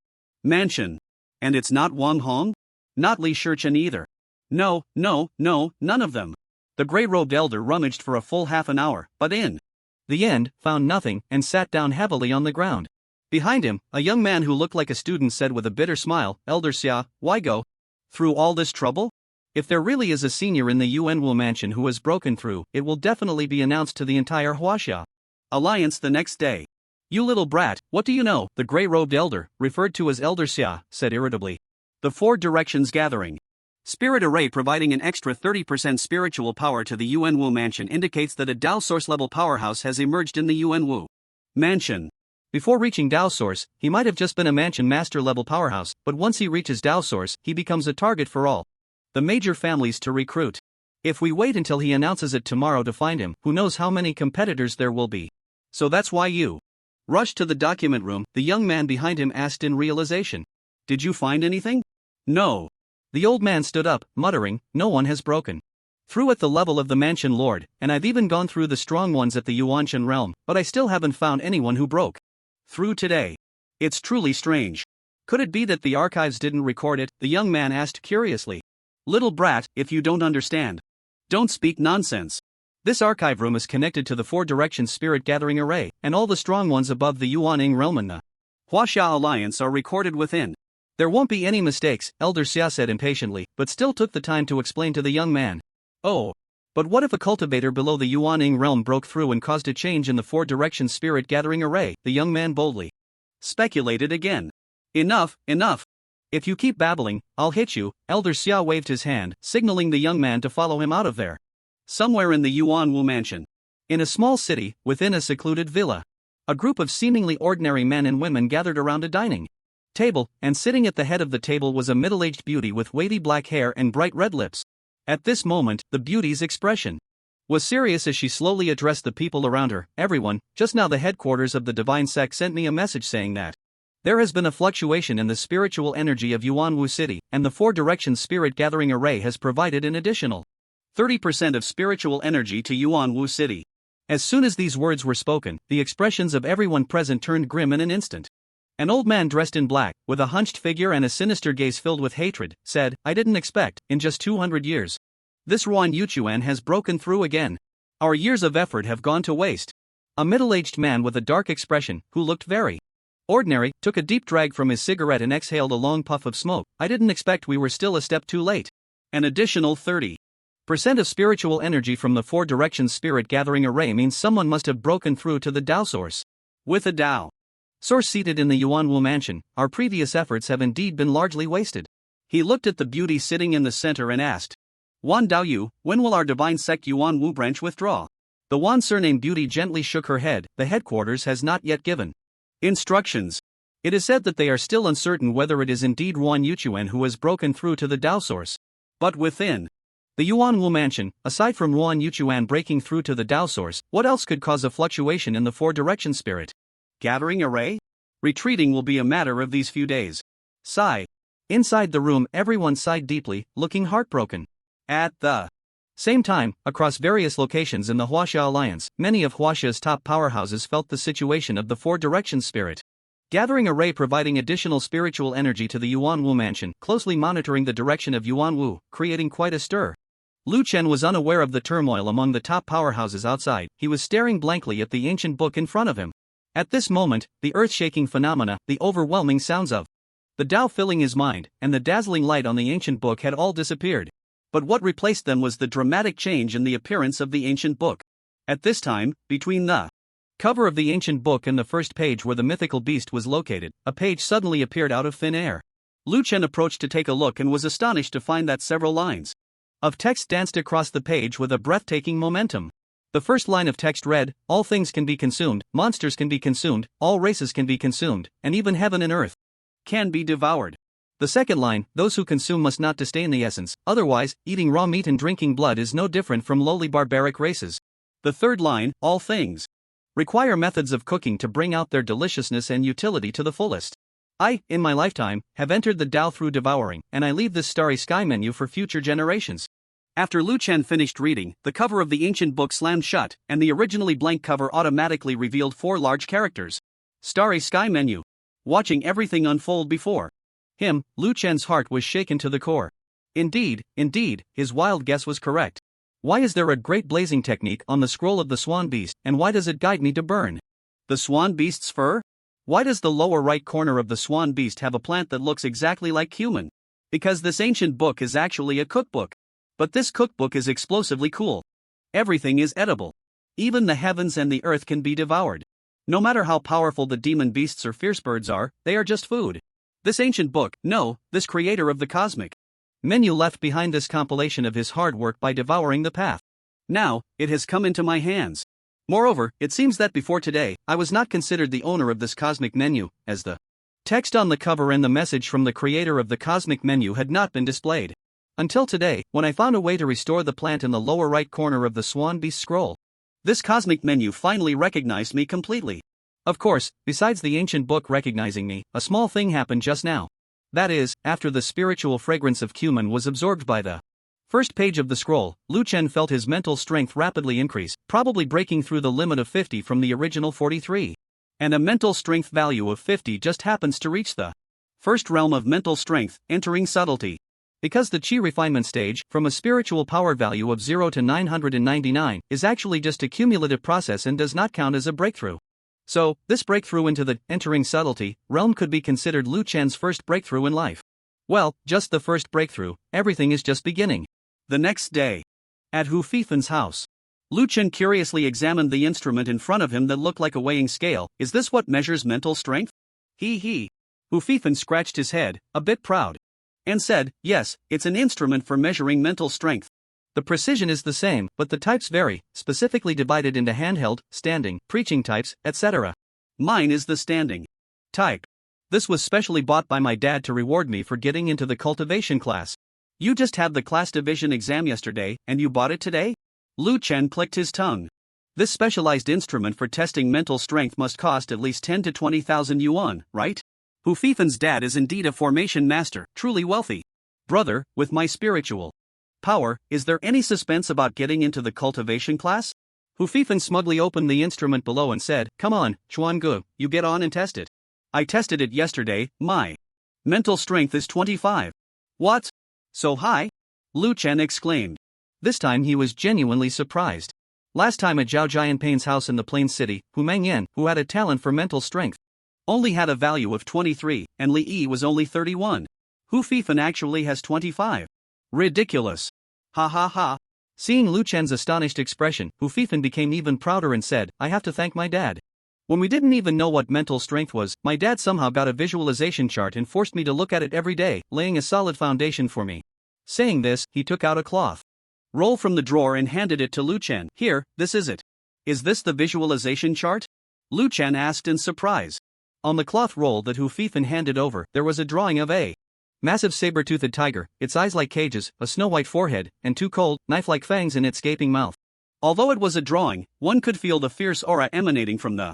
mansion. And it's not Wang Hong? Not Li Shichen either. No, none of them." The gray-robed elder rummaged for a full half an hour, but in the end, found nothing, and sat down heavily on the ground. Behind him, a young man who looked like a student said with a bitter smile, "Elder Xia, why go through all this trouble? If there really is a senior in the Yuanwu mansion who has broken through, it will definitely be announced to the entire Huaxia Alliance the next day." "You little brat, what do you know?" the gray-robed elder, referred to as Elder Xia, said irritably. "The Four Directions Gathering Spirit Array providing an extra 30% spiritual power to the Yuanwu mansion indicates that a Dao Source-level powerhouse has emerged in the Yuanwu mansion." Before reaching Dao Source, he might have just been a mansion master-level powerhouse, but once he reaches Dao Source, he becomes a target for all the major families to recruit. If we wait until he announces it tomorrow to find him, who knows how many competitors there will be. So that's why you rushed to the document room, the young man behind him asked in realization. "Did you find anything?" "No." The old man stood up, muttering, "No one has broken through at the level of the mansion lord, and I've even gone through the strong ones at the Yuanshan realm, but I still haven't found anyone who broke through today. It's truly strange. Could it be that the archives didn't record it?" the young man asked curiously. "Little brat, if you don't understand, don't speak nonsense. This archive room is connected to the Four Directions Spirit Gathering Array, and all the strong ones above the Yuaning realm and the Huaxia Alliance are recorded within. There won't be any mistakes," Elder Xia said impatiently, but still took the time to explain to the young man. "Oh. But what if a cultivator below the Yuaning realm broke through and caused a change in the Four Directions Spirit Gathering Array?" the young man boldly speculated again. Enough. If you keep babbling, I'll hit you." Elder Xia waved his hand, signaling the young man to follow him out of there. Somewhere in the Yuanwu mansion, in a small city, within a secluded villa, a group of seemingly ordinary men and women gathered around a dining table, and sitting at the head of the table was a middle-aged beauty with wavy black hair and bright red lips. At this moment, the beauty's expression was serious as she slowly addressed the people around her. "Everyone, just now the headquarters of the divine sect sent me a message saying that there has been a fluctuation in the spiritual energy of Yuanwu City, and the Four Directions Spirit Gathering Array has provided an additional 30% of spiritual energy to Yuanwu City." As soon as these words were spoken, the expressions of everyone present turned grim in an instant. An old man dressed in black, with a hunched figure and a sinister gaze filled with hatred, said, "I didn't expect, in just 200 years, this Ruan Yuchuan has broken through again. Our years of effort have gone to waste." A middle-aged man with a dark expression, who looked very ordinary, took a deep drag from his cigarette and exhaled a long puff of smoke. "I didn't expect we were still a step too late. An additional 30% of spiritual energy from the Four Directions Spirit Gathering Array means someone must have broken through to the Dao Source. With a Dao Source seated in the Yuanwu mansion, our previous efforts have indeed been largely wasted." He looked at the beauty sitting in the center and asked, Wan Daoyu, when will our divine sect Yuan Wu branch withdraw? The Wan surname beauty gently shook her head. The headquarters has not yet given instructions. It is said that they are still uncertain whether it is indeed Yuan Yuchuan who has broken through to the Dao source. But within the Yuan Wu mansion, aside from Yuan Yuchuan breaking through to the Dao source, what else could cause a fluctuation in the four-direction spirit? Gathering array? Retreating will be a matter of these few days. Sigh. Inside the room, everyone sighed deeply, looking heartbroken. At the same time, across various locations in the Huaxia Alliance, many of Huaxia's top powerhouses felt the situation of the four-direction spirit. Gathering array providing additional spiritual energy to the Yuan Wu mansion, closely monitoring the direction of Yuan Wu, creating quite a stir. Lu Chen was unaware of the turmoil among the top powerhouses outside. He was staring blankly at the ancient book in front of him. At this moment, the earth-shaking phenomena, the overwhelming sounds of the Tao filling his mind, and the dazzling light on the ancient book had all disappeared. But what replaced them was the dramatic change in the appearance of the ancient book. At this time, between the cover of the ancient book and the first page where the mythical beast was located, a page suddenly appeared out of thin air. Lu Chen approached to take a look and was astonished to find that several lines of text danced across the page with a breathtaking momentum. The first line of text read, "All things can be consumed, monsters can be consumed, all races can be consumed, and even heaven and earth can be devoured." The second line, "Those who consume must not disdain the essence, otherwise, eating raw meat and drinking blood is no different from lowly barbaric races." The third line, "All things require methods of cooking to bring out their deliciousness and utility to the fullest. I, in my lifetime, have entered the Tao through devouring, and I leave this starry sky menu for future generations." After Lu Chen finished reading, the cover of the ancient book slammed shut, and the originally blank cover automatically revealed 4 large characters. Starry sky menu. Watching everything unfold before him, Lu Chen's heart was shaken to the core. Indeed, his wild guess was correct. Why is there a great blazing technique on the scroll of the swan beast, and why does it guide me to burn the swan beast's fur? Why does the lower right corner of the swan beast have a plant that looks exactly like human? Because this ancient book is actually a cookbook. But this cookbook is explosively cool. Everything is edible. Even the heavens and the earth can be devoured. No matter how powerful the demon beasts or fierce birds are, they are just food. This ancient book, no, this creator of the cosmic menu left behind this compilation of his hard work by devouring the path. Now, it has come into my hands. Moreover, it seems that before today, I was not considered the owner of this cosmic menu, as the text on the cover and the message from the creator of the cosmic menu had not been displayed. Until today, when I found a way to restore the plant in the lower right corner of the swan beast scroll. This cosmic menu finally recognized me completely. Of course, besides the ancient book recognizing me, a small thing happened just now. That is, after the spiritual fragrance of cumin was absorbed by the first page of the scroll, Lu Chen felt his mental strength rapidly increase, probably breaking through the limit of 50 from the original 43. And a mental strength value of 50 just happens to reach the first realm of mental strength, entering subtlety. Because the Qi refinement stage, from a spiritual power value of 0 to 999, is actually just a cumulative process and does not count as a breakthrough. So, this breakthrough into the entering subtlety realm could be considered Lu Chen's first breakthrough in life. Well, just the first breakthrough, everything is just beginning. The next day, at Hu Fifen's house, Lu Chen curiously examined the instrument in front of him that looked like a weighing scale. Is this what measures mental strength? He. Hu Fifen scratched his head, a bit proud, and said, yes, it's an instrument for measuring mental strength. The precision is the same, but the types vary, specifically divided into handheld, standing, preaching types, etc. Mine is the standing type. This was specially bought by my dad to reward me for getting into the cultivation class. You just had the class division exam yesterday, and you bought it today? Lu Chen clicked his tongue. This specialized instrument for testing mental strength must cost at least 10 to 20,000 yuan, right? Hu Fifen's dad is indeed a formation master, truly wealthy. Brother, with my spiritual power, is there any suspense about getting into the cultivation class? Hu Fifen smugly opened the instrument below and said, come on, Chuan Gu, you get on and test it. I tested it yesterday, my mental strength is 25. What? So high? Lu Chen exclaimed. This time he was genuinely surprised. Last time at Zhao Jianping's house in the Plain City, Hu Mangyan, who had a talent for mental strength, only had a value of 23, and Li Yi was only 31. Hu Fifen actually has 25. Ridiculous. Ha ha ha. Seeing Lu Chen's astonished expression, Hu Fifen became even prouder and said, I have to thank my dad. When we didn't even know what mental strength was, my dad somehow got a visualization chart and forced me to look at it every day, laying a solid foundation for me. Saying this, he took out a cloth. roll from the drawer and handed it to Lu Chen. Here, this is it. Is this the visualization chart? Lu Chen asked in surprise. On the cloth roll that Hu Fifan handed over, there was a drawing of a massive saber-toothed tiger, its eyes like cages, a snow-white forehead, and two cold, knife-like fangs in its gaping mouth. Although it was a drawing, one could feel the fierce aura emanating from the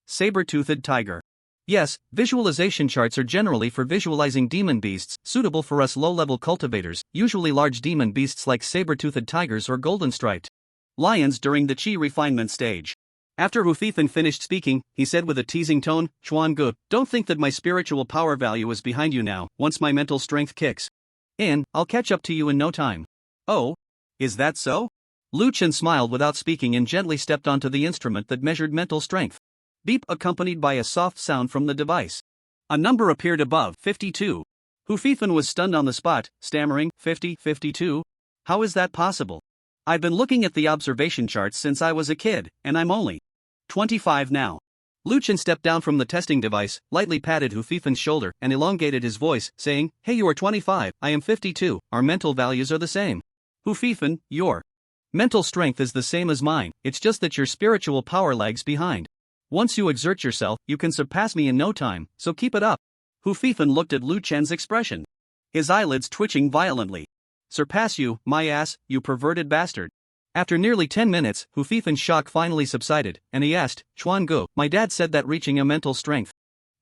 saber-toothed tiger. Yes, visualization charts are generally for visualizing demon beasts, suitable for us low-level cultivators, usually large demon beasts like saber-toothed tigers or golden-striped lions during the chi refinement stage. After Hu Fifan finished speaking, he said with a teasing tone, Chuan Gu, don't think that my spiritual power value is behind you now. Once my mental strength kicks in, I'll catch up to you in no time. Oh? Is that so? Lu Chen smiled without speaking and gently stepped onto the instrument that measured mental strength. Beep, accompanied by a soft sound from the device. A number appeared above, 52. Hu Fifan was stunned on the spot, stammering, 52? How is that possible? I've been looking at the observation charts since I was a kid, and I'm only 25 now. Lu Chen stepped down from the testing device, lightly patted Hu Fifan's shoulder, and elongated his voice, saying, Hey, you are 25, I am 52, our mental values are the same. Hu Fifan, your mental strength is the same as mine, it's just that your spiritual power lags behind. Once you exert yourself, you can surpass me in no time, so keep it up. Hu Fifan looked at Lu Chen's expression, his eyelids twitching violently. Surpass you, my ass, you perverted bastard. After nearly 10 minutes, Hu Fifan's shock finally subsided, and he asked, Chuan Gu, my dad said that reaching a mental strength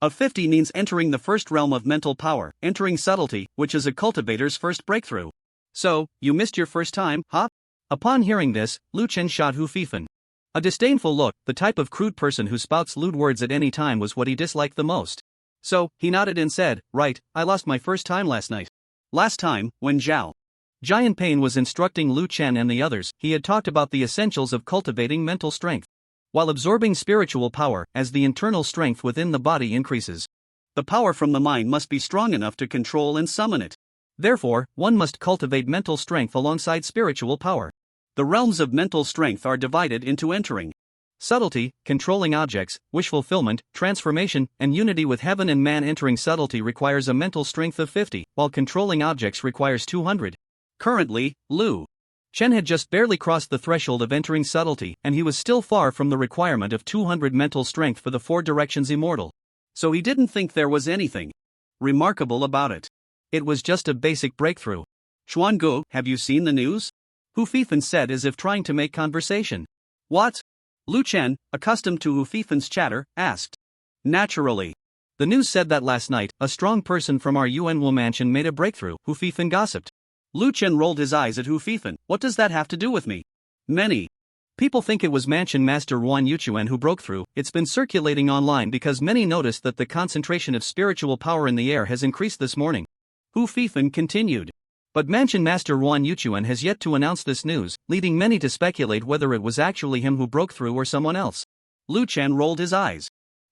of 50 means entering the first realm of mental power, entering subtlety, which is a cultivator's first breakthrough. So, you missed your first time, huh? Upon hearing this, Lu Chen shot Hu Fifan a disdainful look. The type of crude person who spouts lewd words at any time was what he disliked the most. So, he nodded and said, Right, I lost my first time last night. Last time, when Zhao Jianpain was instructing Lu Chen and the others, he had talked about the essentials of cultivating mental strength while absorbing spiritual power. As the internal strength within the body increases, the power from the mind must be strong enough to control and summon it. Therefore, one must cultivate mental strength alongside spiritual power. The realms of mental strength are divided into entering subtlety, controlling objects, wish fulfillment, transformation, and unity with heaven and man. Entering subtlety requires a mental strength of 50, while controlling objects requires 200. Currently, Lu Chen had just barely crossed the threshold of entering subtlety, and he was still far from the requirement of 200 mental strength for the four directions immortal. So he didn't think there was anything remarkable about it. It was just a basic breakthrough. Chuan Gu, have you seen the news? Hu Fifan said as if trying to make conversation. What? Lu Chen, accustomed to Hu Fifan's chatter, asked. Naturally. The news said that last night, a strong person from our Yuanwu mansion made a breakthrough, Hu Fifan gossiped. Lu Chen rolled his eyes at Hu Fifan. What does that have to do with me? Many people think it was mansion master Ruan Yuchuan who broke through. It's been circulating online because many noticed that the concentration of spiritual power in the air has increased this morning. Hu Fifan continued. But mansion master Ruan Yuchuan has yet to announce this news, leading many to speculate whether it was actually him who broke through or someone else. Lu Chen rolled his eyes.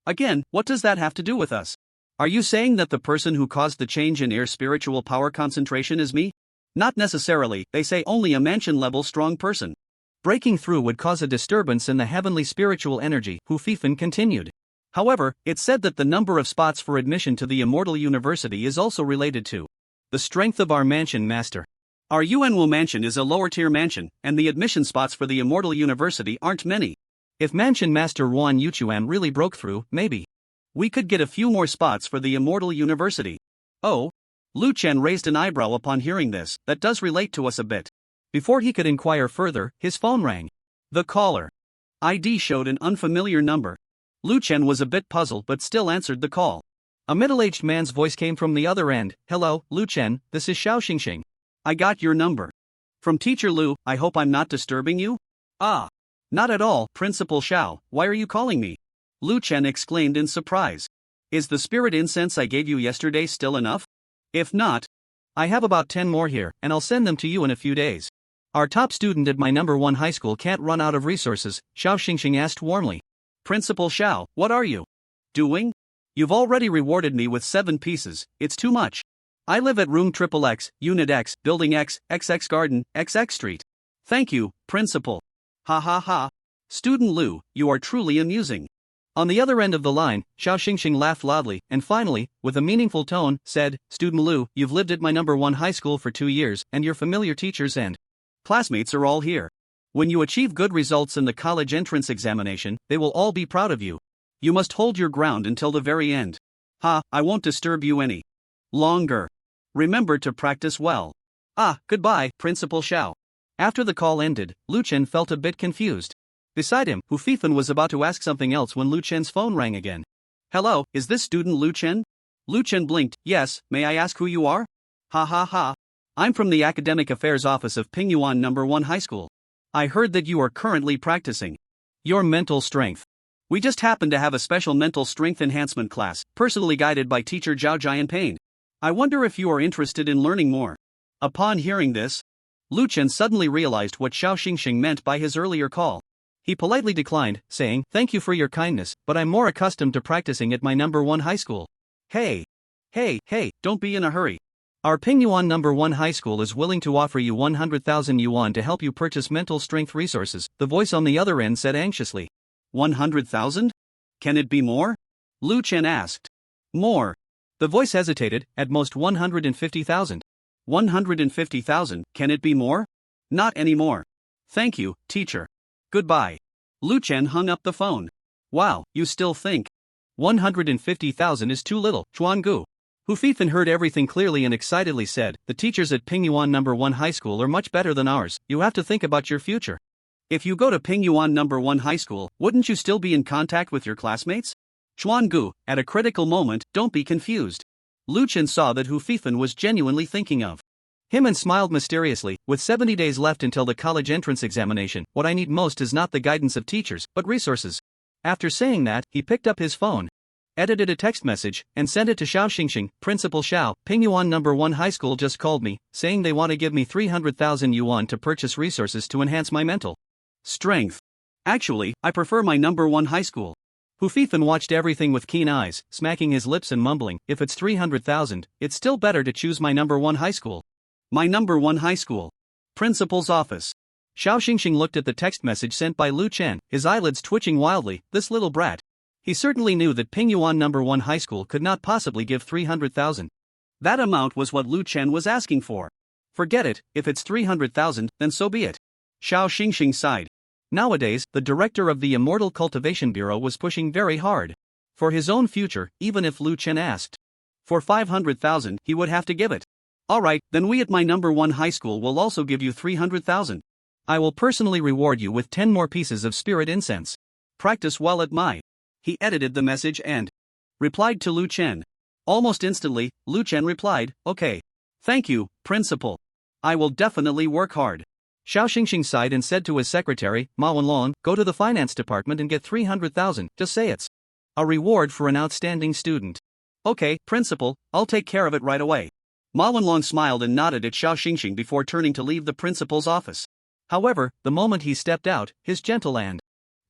Again, what does that have to do with us? Are you saying that the person who caused the change in air spiritual power concentration is me? Not necessarily, they say only a mansion-level strong person breaking through would cause a disturbance in the heavenly spiritual energy, Hu Fifan continued. However, it's said that the number of spots for admission to the Immortal University is also related to the strength of our mansion master. Our Yuanwu mansion is a lower-tier mansion, and the admission spots for the Immortal University aren't many. If mansion master Ruan Yuchuan really broke through, maybe we could get a few more spots for the Immortal University. Oh? Lu Chen raised an eyebrow upon hearing this. That does relate to us a bit. Before he could inquire further, his phone rang. The caller ID showed an unfamiliar number. Lu Chen was a bit puzzled but still answered the call. A middle-aged man's voice came from the other end. Hello, Lu Chen, this is Xiao Xingxing. I got your number from Teacher Lu. I hope I'm not disturbing you? Ah. Not at all, Principal Xiao. Why are you calling me? Lu Chen exclaimed in surprise. Is the spirit incense I gave you yesterday still enough? If not, I have about 10 more here, and I'll send them to you in a few days. Our top student at my number 1 high school can't run out of resources, Xiao Xingxing asked warmly. Principal Xiao, what are you doing? You've already rewarded me with 7 pieces, it's too much. I live at room XXX, Unit X, Building X, XX Garden, XX Street. Thank you, Principal. Ha ha ha. Student Lu, you are truly amusing. On the other end of the line, Xiao Xingxing laughed loudly, and finally, with a meaningful tone, said, Student Lu, you've lived at my number 1 high school for 2 years, and you're familiar teachers and Classmates are all here. When you achieve good results in the college entrance examination, they will all be proud of you. You must hold your ground until the very end. I won't disturb you any longer. Remember to practice well. Goodbye, Principal Xiao. After the call ended, Lu Chen felt a bit confused. Beside him, Hu Fifan was about to ask something else when Lu Chen's phone rang again. Hello, is this student Lu Chen? Lu Chen blinked. Yes, may I ask who you are? I'm from the Academic Affairs Office of Pingyuan No. 1 High School. I heard that you are currently practicing your mental strength. We just happened to have a special mental strength enhancement class, personally guided by teacher Zhao Jianpain. I wonder if you are interested in learning more. Upon hearing this, Lu Chen suddenly realized what Xiao Xingxing meant by his earlier call. He politely declined, saying, "Thank you for your kindness, but I'm more accustomed to practicing at my No. 1 high school." Hey, don't be in a hurry. Our Pingyuan No. 1 high school is willing to offer you 100,000 yuan to help you purchase mental strength resources, the voice on the other end said anxiously. 100,000? Can it be more? Lu Chen asked. More. The voice hesitated, at most 150,000. 150,000, can it be more? Not anymore. Thank you, teacher. Goodbye. Lu Chen hung up the phone. Wow, you still think 150,000 is too little, Chuangu. Hu Fifan heard everything clearly and excitedly said, the teachers at Pingyuan No. 1 High School are much better than ours, you have to think about your future. If you go to Pingyuan No. 1 High School, wouldn't you still be in contact with your classmates? Chuangu, at a critical moment, don't be confused. Lu Chen saw that Hu Fifan was genuinely thinking of him and smiled mysteriously. With 70 days left until the college entrance examination, what I need most is not the guidance of teachers, but resources. After saying that, he picked up his phone, edited a text message, and sent it to Xiao Xingxing. Principal Xiao, Pingyuan No. 1 High School just called me, saying they want to give me 300,000 yuan to purchase resources to enhance my mental strength. Actually, I prefer my No. 1 high school. Hu Fifan watched everything with keen eyes, smacking his lips and mumbling, if it's 300,000, it's still better to choose my No. 1 high school. My No. 1 high school. Principal's office. Xiao Xingxing looked at the text message sent by Lu Chen, his eyelids twitching wildly. This little brat. He certainly knew that Pingyuan No. 1 high school could not possibly give 300,000. That amount was what Lu Chen was asking for. Forget it, if it's 300,000, then so be it. Xiao Xingxing sighed. Nowadays, the director of the Immortal Cultivation Bureau was pushing very hard for his own future, even if Lu Chen asked for 500,000, he would have to give it. Alright, then we at my No. 1 high school will also give you 300,000. I will personally reward you with 10 more pieces of spirit incense. Practice well at my. He edited the message and replied to Lu Chen. Almost instantly, Lu Chen replied, okay. Thank you, Principal. I will definitely work hard. Xiao Xingxing sighed and said to his secretary, Ma Wenlong, go to the finance department and get 300,000, just say it's a reward for an outstanding student. Okay, Principal, I'll take care of it right away. Ma Wenlong smiled and nodded at Xiao Xingxing before turning to leave the principal's office. However, the moment he stepped out, his gentle and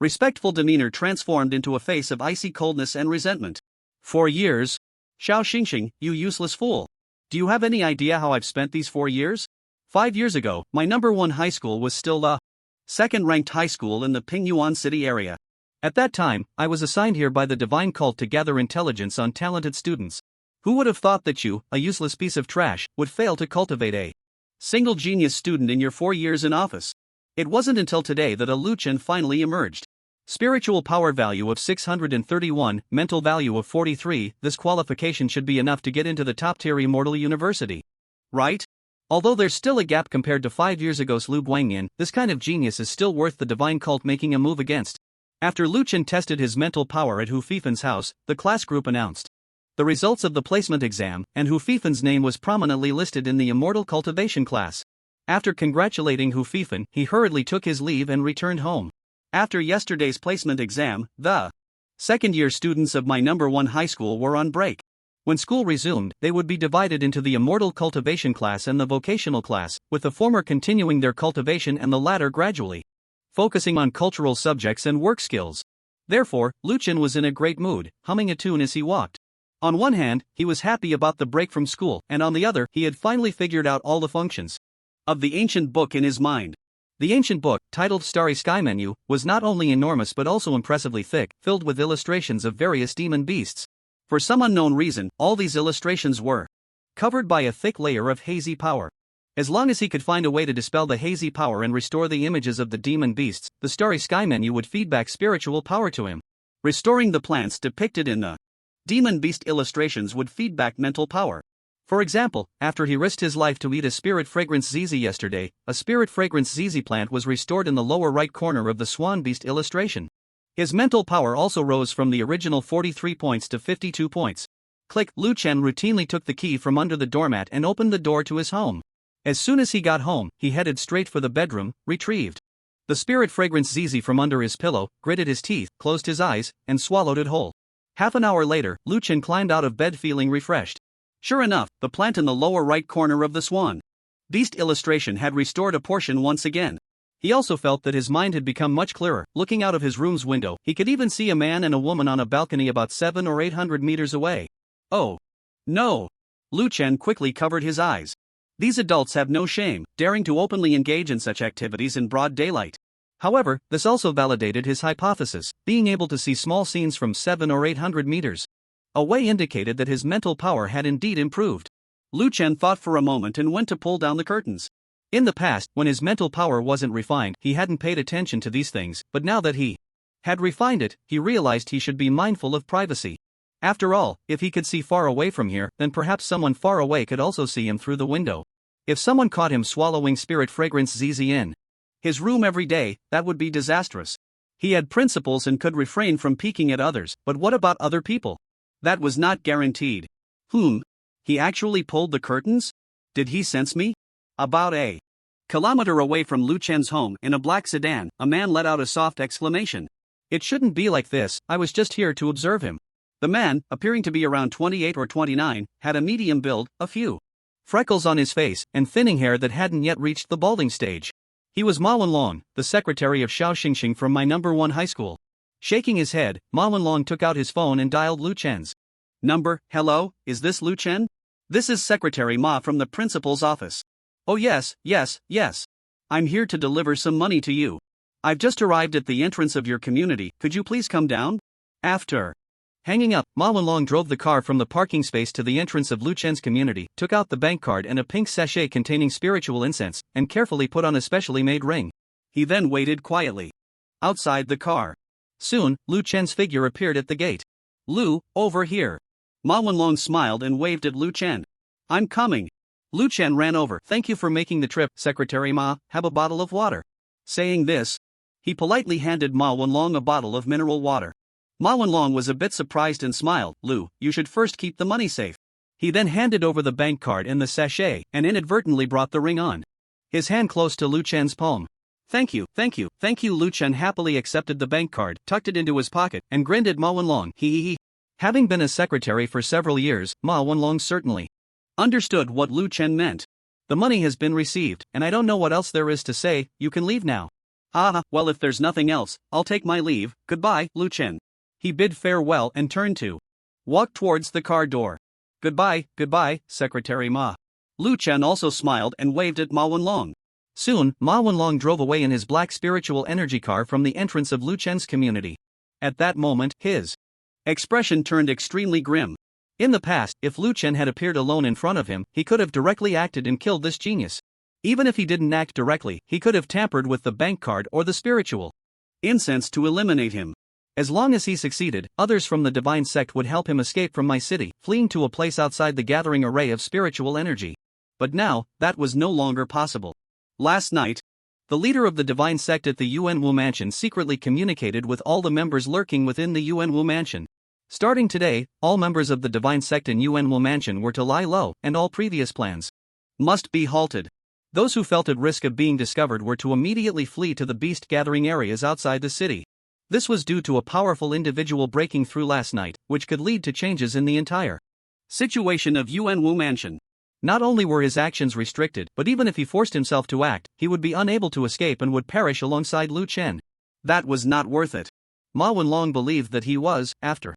respectful demeanor transformed into a face of icy coldness and resentment. 4 years? Xiao Xingxing, you useless fool. Do you have any idea how I've spent these 4 years? 5 years ago, my No. 1 high school was still the second-ranked high school in the Pingyuan city area. At that time, I was assigned here by the divine cult to gather intelligence on talented students. Who would have thought that you, a useless piece of trash, would fail to cultivate a single genius student in your 4 years in office? It wasn't until today that a Lu Chen finally emerged. Spiritual power value of 631, mental value of 43, this qualification should be enough to get into the top-tier immortal university. Right? Although there's still a gap compared to 5 years ago's Lu Guangyan, this kind of genius is still worth the divine cult making a move against. After Lu Chen tested his mental power at Hu Fifan's house, the class group announced the results of the placement exam, and Hu Fifan's name was prominently listed in the Immortal Cultivation class. After congratulating Hu Fifan, he hurriedly took his leave and returned home. After yesterday's placement exam, the second-year students of my No. 1 high school were on break. When school resumed, they would be divided into the Immortal Cultivation class and the Vocational class, with the former continuing their cultivation and the latter gradually focusing on cultural subjects and work skills. Therefore, Lu Chen was in a great mood, humming a tune as he walked. On one hand, he was happy about the break from school, and on the other, he had finally figured out all the functions of the ancient book in his mind. The ancient book, titled Starry Sky Menu, was not only enormous but also impressively thick, filled with illustrations of various demon beasts. For some unknown reason, all these illustrations were covered by a thick layer of hazy power. As long as he could find a way to dispel the hazy power and restore the images of the demon beasts, the Starry Sky menu would feed back spiritual power to him. Restoring the plants depicted in the demon beast illustrations would feed back mental power. For example, after he risked his life to eat a spirit fragrance ZZ yesterday, a spirit fragrance ZZ plant was restored in the lower right corner of the swan beast illustration. His mental power also rose from the original 43 points to 52 points. Click. Lu Chen routinely took the key from under the doormat and opened the door to his home. As soon as he got home, he headed straight for the bedroom, retrieved the spirit fragrance ZZ from under his pillow, gritted his teeth, closed his eyes, and swallowed it whole. Half an hour later, Lu Chen climbed out of bed feeling refreshed. Sure enough, the plant in the lower right corner of the swan beast illustration had restored a portion once again. He also felt that his mind had become much clearer. Looking out of his room's window, he could even see a man and a woman on a balcony about 700 or 800 meters away. Oh. No. Lu Chen quickly covered his eyes. These adults have no shame, daring to openly engage in such activities in broad daylight. However, this also validated his hypothesis. Being able to see small scenes from 700 or 800 meters away indicated that his mental power had indeed improved. Lu Chen thought for a moment and went to pull down the curtains. In the past, when his mental power wasn't refined, he hadn't paid attention to these things, but now that he had refined it, he realized he should be mindful of privacy. After all, if he could see far away from here, then perhaps someone far away could also see him through the window. If someone caught him swallowing spirit fragrance ZZ in his room every day, that would be disastrous. He had principles and could refrain from peeking at others, but what about other people? That was not guaranteed. He actually pulled the curtains? Did he sense me? About a kilometer away from Lu Chen's home, in a black sedan, a man let out a soft exclamation. It shouldn't be like this, I was just here to observe him. The man, appearing to be around 28 or 29, had a medium build, a few freckles on his face, and thinning hair that hadn't yet reached the balding stage. He was Ma Wenlong, the secretary of Shaoxingxing from my number 1 high school. Shaking his head, Ma Wenlong took out his phone and dialed Lu Chen's number. Hello, is this Lu Chen? This is Secretary Ma from the principal's office. Oh yes. I'm here to deliver some money to you. I've just arrived at the entrance of your community, could you please come down? After hanging up, Ma Wenlong drove the car from the parking space to the entrance of Lu Chen's community, took out the bank card and a pink sachet containing spiritual incense, and carefully put on a specially made ring. He then waited quietly outside the car. Soon, Lu Chen's figure appeared at the gate. Lu, over here. Ma Wenlong smiled and waved at Lu Chen. I'm coming. Lu Chen ran over. Thank you for making the trip, Secretary Ma, have a bottle of water. Saying this, he politely handed Ma Wenlong a bottle of mineral water. Ma Wenlong was a bit surprised and smiled. Lu, you should first keep the money safe. He then handed over the bank card and the sachet, and inadvertently brought the ring on his hand close to Lu Chen's palm. Thank you. Lu Chen happily accepted the bank card, tucked it into his pocket, and grinned at Ma Wenlong. He. Having been a secretary for several years, Ma Wenlong certainly understood what Lu Chen meant. The money has been received, and I don't know what else there is to say, you can leave now. Well, if there's nothing else, I'll take my leave, goodbye, Lu Chen. He bid farewell and turned to walk towards the car door. Goodbye, Secretary Ma. Lu Chen also smiled and waved at Ma Wenlong. Soon, Ma Wenlong drove away in his black spiritual energy car from the entrance of Lu Chen's community. At that moment, his expression turned extremely grim. In the past, if Lu Chen had appeared alone in front of him, he could have directly acted and killed this genius. Even if he didn't act directly, he could have tampered with the bank card or the spiritual incense to eliminate him. As long as he succeeded, others from the divine sect would help him escape from my city, fleeing to a place outside the gathering array of spiritual energy. But now, that was no longer possible. Last night, the leader of the divine sect at the Yuanwu mansion secretly communicated with all the members lurking within the Yuanwu mansion. Starting today, all members of the divine sect in Yuanwu mansion were to lie low, and all previous plans must be halted. Those who felt at risk of being discovered were to immediately flee to the beast gathering areas outside the city. This was due to a powerful individual breaking through last night, which could lead to changes in the entire situation of Yuanwu mansion. Not only were his actions restricted, but even if he forced himself to act, he would be unable to escape and would perish alongside Lu Chen. That was not worth it. Ma Wenlong believed that he was, after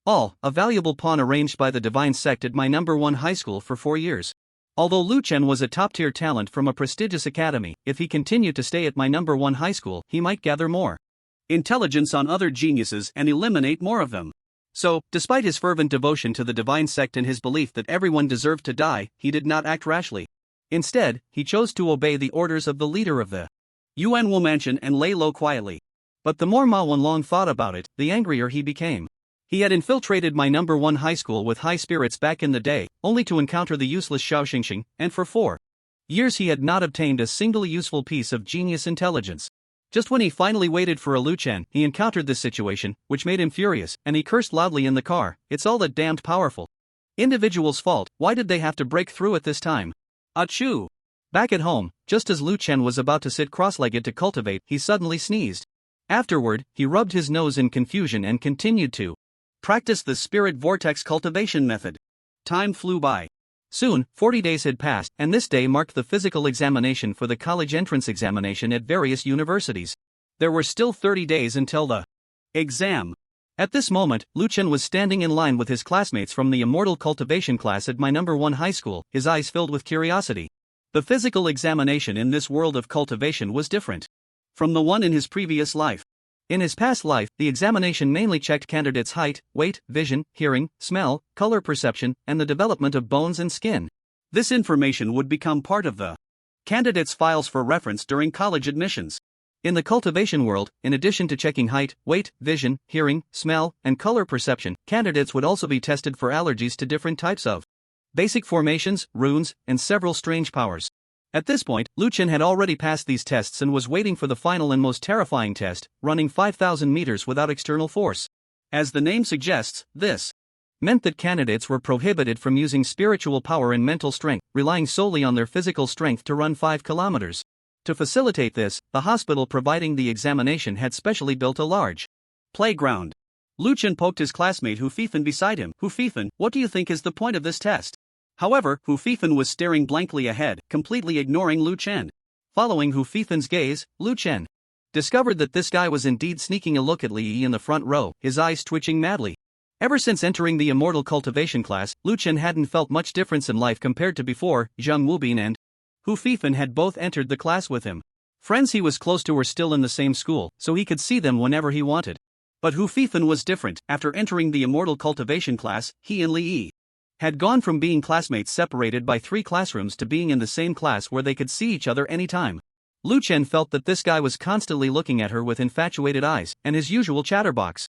all, a valuable pawn arranged by the divine sect at my number 1 high school for 4 years. Although Lu Chen was a top-tier talent from a prestigious academy, if he continued to stay at my number 1 high school, he might gather more intelligence on other geniuses and eliminate more of them. So, despite his fervent devotion to the divine sect and his belief that everyone deserved to die, he did not act rashly. Instead, he chose to obey the orders of the leader of the Yuan Wu mansion and lay low quietly. But the more Ma Wanlong thought about it, the angrier he became. He had infiltrated my #1 high school with high spirits back in the day, only to encounter the useless Xiao Xingxing, and for 4 years he had not obtained a single useful piece of genius intelligence. Just when he finally waited for a Lu Chen, he encountered this situation, which made him furious, and he cursed loudly in the car. It's all that damned powerful individual's fault. Why did they have to break through at this time? Achoo! Back at home, just as Lu Chen was about to sit cross-legged to cultivate, he suddenly sneezed. Afterward, he rubbed his nose in confusion and continued to practice the spirit vortex cultivation method. Time flew by. Soon, 40 days had passed, and this day marked the physical examination for the college entrance examination at various universities. There were still 30 days until the exam. At this moment, Lu Chen was standing in line with his classmates from the immortal cultivation class at my #1 high school, his eyes filled with curiosity. The physical examination in this world of cultivation was different from the one in his previous life. In his past life, the examination mainly checked candidates' height, weight, vision, hearing, smell, color perception, and the development of bones and skin. This information would become part of the candidates' files for reference during college admissions. In the cultivation world, in addition to checking height, weight, vision, hearing, smell, and color perception, candidates would also be tested for allergies to different types of basic formations, runes, and several strange powers. At this point, Lu Chen had already passed these tests and was waiting for the final and most terrifying test, running 5,000 meters without external force. As the name suggests, this meant that candidates were prohibited from using spiritual power and mental strength, relying solely on their physical strength to run 5 kilometers. To facilitate this, the hospital providing the examination had specially built a large playground. Lu Chen poked his classmate Hu Fifan beside him. Hu Fifan, what do you think is the point of this test? However, Hu Fifan was staring blankly ahead, completely ignoring Lu Chen. Following Hu Fifan's gaze, Lu Chen discovered that this guy was indeed sneaking a look at Li Yi in the front row, his eyes twitching madly. Ever since entering the immortal cultivation class, Lu Chen hadn't felt much difference in life compared to before. Zhang Wubin and Hu Fifan had both entered the class with him. Friends he was close to were still in the same school, so he could see them whenever he wanted. But Hu Fifan was different. After entering the immortal cultivation class, he and Li Yi had gone from being classmates separated by 3 classrooms to being in the same class where they could see each other anytime. Lu Chen felt that this guy was constantly looking at her with infatuated eyes, and his usual chatterbox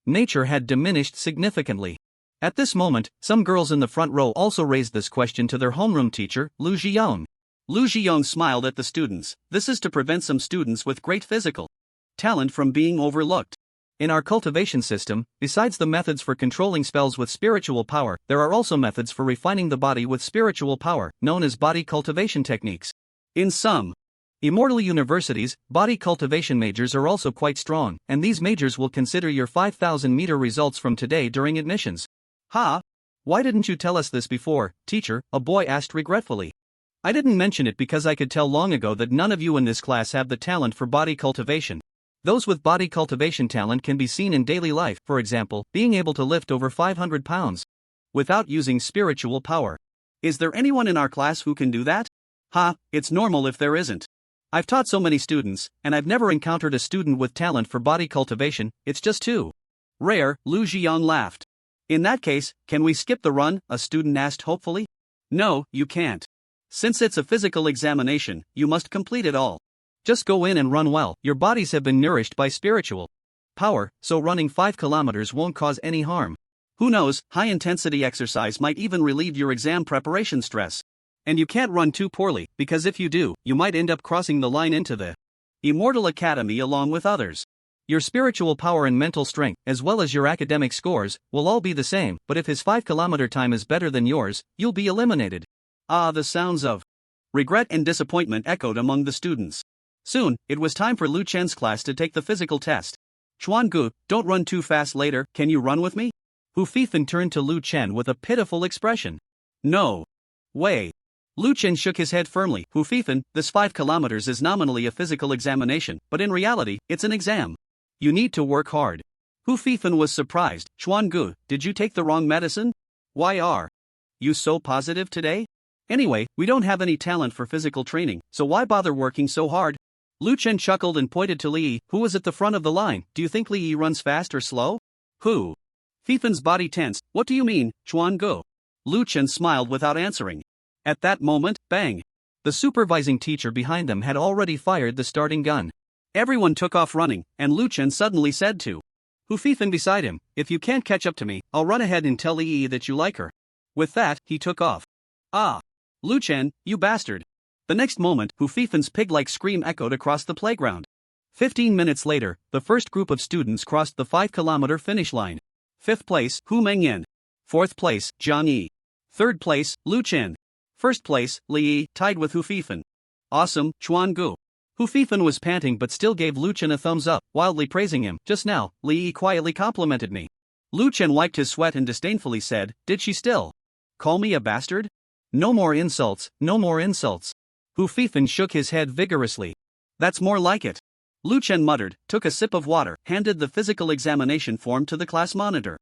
nature had diminished significantly. At this moment, some girls in the front row also raised this question to their homeroom teacher, Lu Zhiyong. Lu Zhiyong smiled at the students. This is to prevent some students with great physical talent from being overlooked. In our cultivation system, besides the methods for controlling spells with spiritual power, there are also methods for refining the body with spiritual power, known as body cultivation techniques. In some immortal universities, body cultivation majors are also quite strong, and these majors will consider your 5,000-meter results from today during admissions. Ha! Why didn't you tell us this before, teacher? A boy asked regretfully. I didn't mention it because I could tell long ago that none of you in this class have the talent for body cultivation. Those with body cultivation talent can be seen in daily life, for example, being able to lift over 500 pounds without using spiritual power. Is there anyone in our class who can do that? Ha, it's normal if there isn't. I've taught so many students, and I've never encountered a student with talent for body cultivation. It's just too rare. Lu Zhiyong laughed. In that case, can we skip the run? A student asked hopefully. No, you can't. Since it's a physical examination, you must complete it all. Just go in and run well. Your bodies have been nourished by spiritual power, so running 5 kilometers won't cause any harm. Who knows, high-intensity exercise might even relieve your exam preparation stress. And you can't run too poorly, because if you do, you might end up crossing the line into the Immortal Academy along with others. Your spiritual power and mental strength, as well as your academic scores, will all be the same, but if his 5-kilometer time is better than yours, you'll be eliminated. Ah, the sounds of regret and disappointment echoed among the students. Soon, it was time for Lu Chen's class to take the physical test. Chuan Gu, don't run too fast later, can you run with me? Hu Fifan turned to Lu Chen with a pitiful expression. No way. Lu Chen shook his head firmly. Hu Fifan, this 5 kilometers is nominally a physical examination, but in reality, it's an exam. You need to work hard. Hu Fifan was surprised. Chuan Gu, did you take the wrong medicine? Why are you so positive today? Anyway, we don't have any talent for physical training, so why bother working so hard? Lu Chen chuckled and pointed to Li Yi, who was at the front of the line. Do you think Li Yi runs fast or slow? Hu Fifan's body tensed. What do you mean, Chuan Gu? Lu Chen smiled without answering. At that moment, bang! The supervising teacher behind them had already fired the starting gun. Everyone took off running, and Lu Chen suddenly said to Hu Fifan beside him, "If you can't catch up to me, I'll run ahead and tell Yi that you like her." With that, he took off. "Ah! Lu Chen, you bastard!" The next moment, Hu Fifan's pig-like scream echoed across the playground. 15 minutes later, the first group of students crossed the 5-kilometer finish line. 5th place, Hu Mengyan. 4th place, Zhang Yi. 3rd place, Lu Chen. 1st place, Li Yi, tied with Hu Fifan. "Awesome, Chuan Gu." Hu Fifan was panting but still gave Lu Chen a thumbs up, wildly praising him. "Just now, Li Yi quietly complimented me." Lu Chen wiped his sweat and disdainfully said, "Did she still call me a bastard?" "No more insults, no more insults." Hu Fifan shook his head vigorously. "That's more like it." Lu Chen muttered, took a sip of water, handed the physical examination form to the class monitor,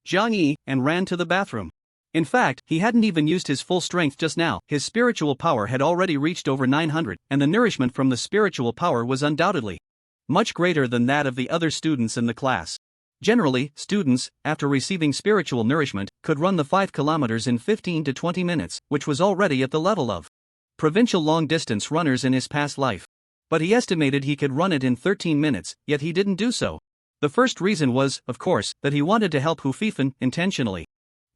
Zhang Yi, and ran to the bathroom. In fact, he hadn't even used his full strength just now. His spiritual power had already reached over 900, and the nourishment from the spiritual power was undoubtedly much greater than that of the other students in the class. Generally, students, after receiving spiritual nourishment, could run the 5 kilometers in 15 to 20 minutes, which was already at the level of provincial long-distance runners in his past life. But he estimated he could run it in 13 minutes, yet he didn't do so. The first reason was, of course, that he wanted to help Hu Fifan intentionally,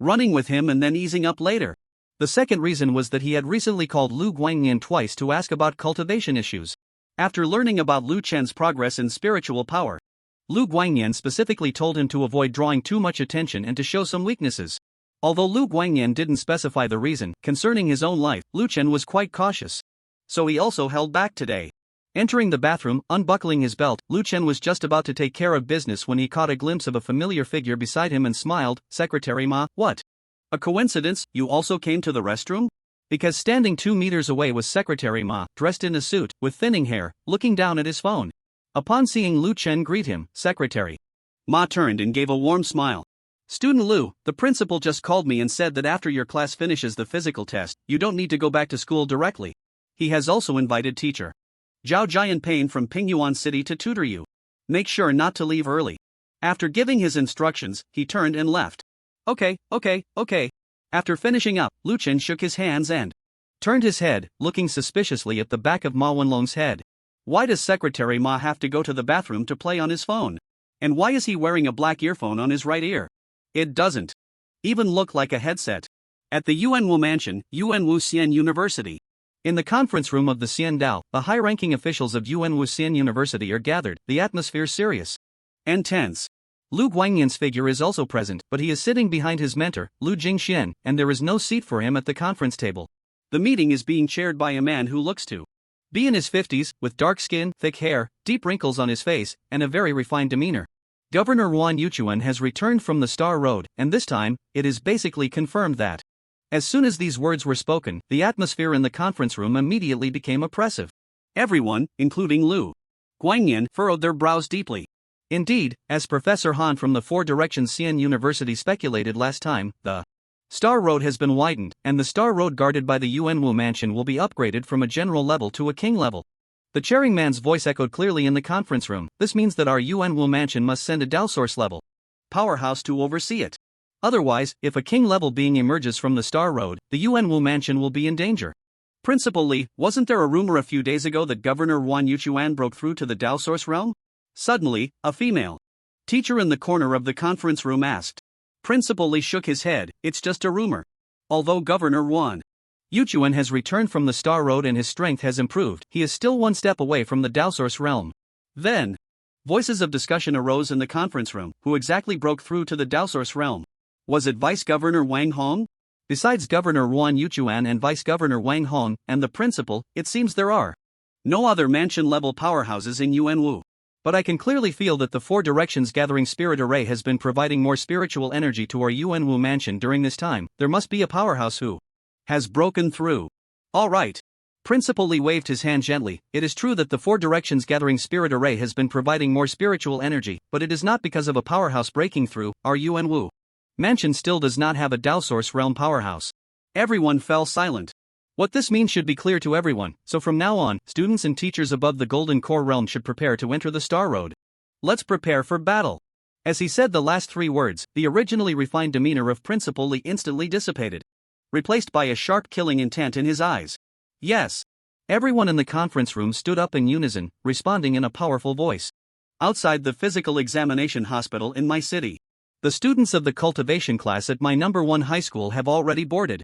running with him and then easing up later. The second reason was that he had recently called Lu Guangyan twice to ask about cultivation issues. After learning about Lu Chen's progress in spiritual power, Lu Guangyan specifically told him to avoid drawing too much attention and to show some weaknesses. Although Lu Guangyan didn't specify the reason, concerning his own life, Lu Chen was quite cautious. So he also held back today. Entering the bathroom, unbuckling his belt, Lu Chen was just about to take care of business when he caught a glimpse of a familiar figure beside him and smiled. "Secretary Ma, what? A coincidence, you also came to the restroom?" Because standing 2 meters away was Secretary Ma, dressed in a suit, with thinning hair, looking down at his phone. Upon seeing Lu Chen greet him, Secretary Ma turned and gave a warm smile. "Student Lu, the principal just called me and said that after your class finishes the physical test, you don't need to go back to school directly. He has also invited teacher Zhao Jianpain from Pingyuan City to tutor you. Make sure not to leave early." After giving his instructions, he turned and left. Okay. After finishing up, Lu Chen shook his hands and turned his head, looking suspiciously at the back of Ma Wenlong's head. Why does Secretary Ma have to go to the bathroom to play on his phone? And why is he wearing a black earphone on his right ear? It doesn't even look like a headset. At the Yuanwu Mansion, Yuanwu Xian University. In the conference room of the Xiandao, the high-ranking officials of Yuanwu Xian University are gathered, the atmosphere serious and tense. Lu Guangyan's figure is also present, but he is sitting behind his mentor, Lu Jingxian, and there is no seat for him at the conference table. The meeting is being chaired by a man who looks to be in his 50s, with dark skin, thick hair, deep wrinkles on his face, and a very refined demeanor. Governor Yuan Yuchuan has returned from the Star Road, and this time, it is basically confirmed that as soon as these words were spoken, the atmosphere in the conference room immediately became oppressive. Everyone, including Lu Guangyan, furrowed their brows deeply. Indeed, as Professor Han from the Four Directions Xian University speculated last time, the Star Road has been widened, and the Star Road guarded by the Yuanwu Mansion will be upgraded from a general level to a king level. The chairing man's voice echoed clearly in the conference room. This means that our Yuanwu Mansion must send a Dao Source level powerhouse to oversee it. Otherwise, if a king level being emerges from the Star Road, the Yuanwu Mansion will be in danger. Principal Li, wasn't there a rumor a few days ago that Governor Yuan Yuchuan broke through to the Dao Source realm? Suddenly, a female teacher in the corner of the conference room asked. Principal Li shook his head. It's just a rumor. Although Governor Yuan Yuchuan has returned from the Star Road and his strength has improved, he is still one step away from the Dao Source realm. Then, voices of discussion arose in the conference room. Who exactly broke through to the Dao Source realm? Was it Vice Governor Wang Hong? Besides Governor Yuan Yuchuan and Vice Governor Wang Hong and the principal, it seems there are no other mansion-level powerhouses in Yuanwu. But I can clearly feel that the Four Directions Gathering Spirit Array has been providing more spiritual energy to our Yuanwu Mansion during this time. There must be a powerhouse who has broken through. All right. Principal Li waved his hand gently. It is true that the Four Directions Gathering Spirit Array has been providing more spiritual energy, but it is not because of a powerhouse breaking through. Our Yuanwu Mansion still does not have a Dao Source realm powerhouse. Everyone fell silent. What this means should be clear to everyone, so from now on, students and teachers above the Golden Core realm should prepare to enter the Star Road. Let's prepare for battle. As he said the last three words, the originally refined demeanor of Principal Li instantly dissipated, replaced by a sharp killing intent in his eyes. Yes, Everyone in the conference room stood up in unison, responding in a powerful voice. Outside the physical examination hospital in my city. The students of the cultivation class at my number 1 high school have already boarded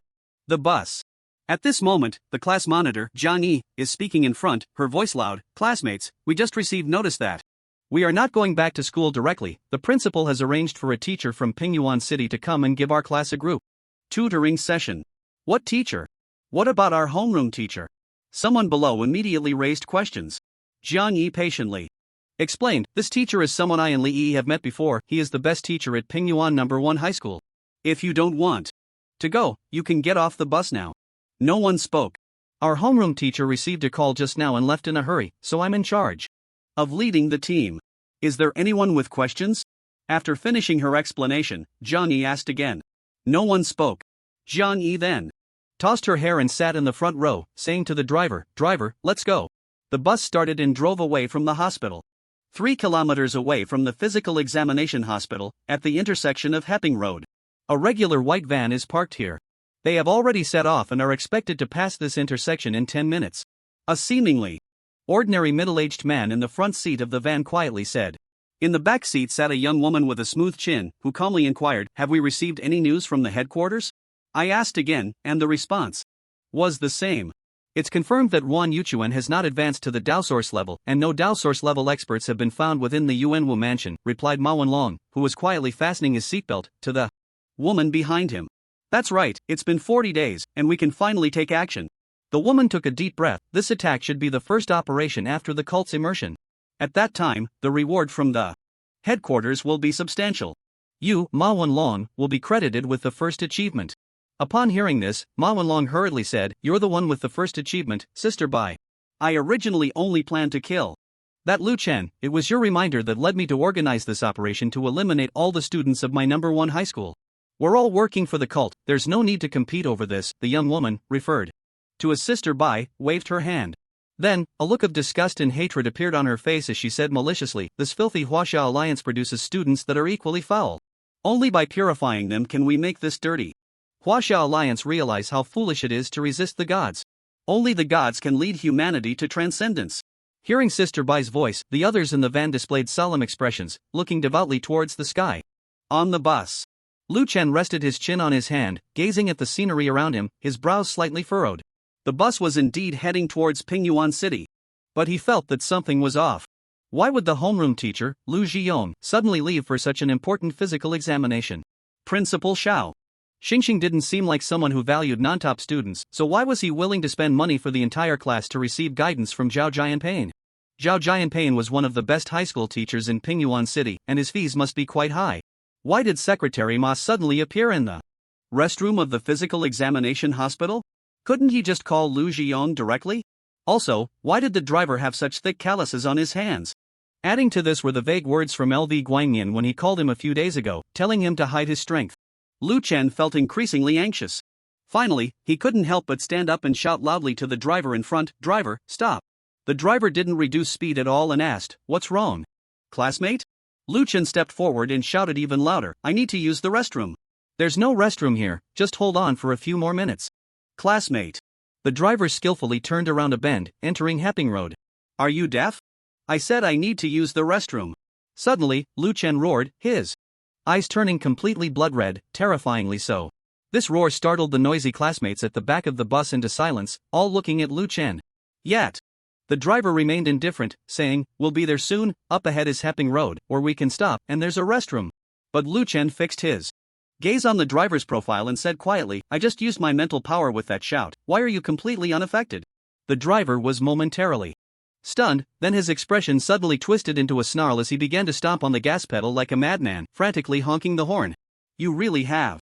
the bus. At this moment, the class monitor, Zhang Yi, is speaking in front, her voice loud. Classmates, we just received notice that we are not going back to school directly. The principal has arranged for a teacher from Pingyuan City to come and give our class a group tutoring session. What teacher? What about our homeroom teacher? Someone below immediately raised questions. Zhang Yi patiently explained, this teacher is someone I and Li Yi have met before. He is the best teacher at Pingyuan number 1 high school. If you don't want to go, you can get off the bus now. No one spoke. Our homeroom teacher received a call just now and left in a hurry, so I'm in charge of leading the team. Is there anyone with questions? After finishing her explanation, Zhang Yi asked again. No one spoke. Zhang Yi then tossed her hair and sat in the front row, saying to the driver, "Driver, let's go." The bus started and drove away from the hospital. 3 kilometers away from the physical examination hospital, at the intersection of Hepping Road. A regular white van is parked here. They have already set off and are expected to pass this intersection in 10 minutes. A seemingly ordinary middle-aged man in the front seat of the van quietly said. In the back seat sat a young woman with a smooth chin, who calmly inquired, "Have we received any news from the headquarters?" I asked again, and the response was the same. It's confirmed that Wan Yuchuan has not advanced to the Dao Source level, and no Dao Source level experts have been found within the Yuanwu mansion, replied Ma Wenlong, who was quietly fastening his seatbelt, to the woman behind him. That's right, it's been 40 days, and we can finally take action. The woman took a deep breath. This attack should be the first operation after the cult's immersion. At that time, the reward from the headquarters will be substantial. You, Ma Wenlong, will be credited with the first achievement. Upon hearing this, Ma Wenlong hurriedly said, "You're the one with the first achievement, Sister Bai. I originally only planned to kill that Lu Chen. It was your reminder that led me to organize this operation to eliminate all the students of my number 1 high school. We're all working for the cult, there's no need to compete over this." The young woman, referred to as Sister Bai, waved her hand. Then, a look of disgust and hatred appeared on her face as she said maliciously, "This filthy Huaxia alliance produces students that are equally foul. Only by purifying them can we make this dirty. Huaxia alliance realize how foolish it is to resist the gods. Only the gods can lead humanity to transcendence." Hearing Sister Bai's voice, the others in the van displayed solemn expressions, looking devoutly towards the sky. On the bus, Lu Chen rested his chin on his hand, gazing at the scenery around him, his brows slightly furrowed. The bus was indeed heading towards Pingyuan City. But he felt that something was off. Why would the homeroom teacher, Lu Zhiyong, suddenly leave for such an important physical examination? Principal Xiao Xingxing didn't seem like someone who valued non-top students, so why was he willing to spend money for the entire class to receive guidance from Zhao Jianpain? Zhao Jianpain was one of the best high school teachers in Pingyuan City, and his fees must be quite high. Why did Secretary Ma suddenly appear in the restroom of the physical examination hospital? Couldn't he just call Lu Zhiyong directly? Also, why did the driver have such thick calluses on his hands? Adding to this were the vague words from LV Guanyin when he called him a few days ago, telling him to hide his strength. Lu Chen felt increasingly anxious. Finally, he couldn't help but stand up and shout loudly to the driver in front, "Driver, stop." The driver didn't reduce speed at all and asked, "What's wrong?" "Classmate?" Lu Chen stepped forward and shouted even louder, "I need to use the restroom." "There's no restroom here, just hold on for a few more minutes." "Classmate." The driver skillfully turned around a bend, entering Hepping Road. "Are you deaf? I said I need to use the restroom." Suddenly, Lu Chen roared, his eyes turning completely blood-red, terrifyingly so. This roar startled the noisy classmates at the back of the bus into silence, all looking at Lu Chen. Yet, the driver remained indifferent, saying, "We'll be there soon, up ahead is Hepping Road, or we can stop, and there's a restroom." But Lu Chen fixed his gaze on the driver's profile and said quietly, "I just used my mental power with that shout, why are you completely unaffected?" The driver was momentarily stunned, then his expression suddenly twisted into a snarl as he began to stomp on the gas pedal like a madman, frantically honking the horn. "You really have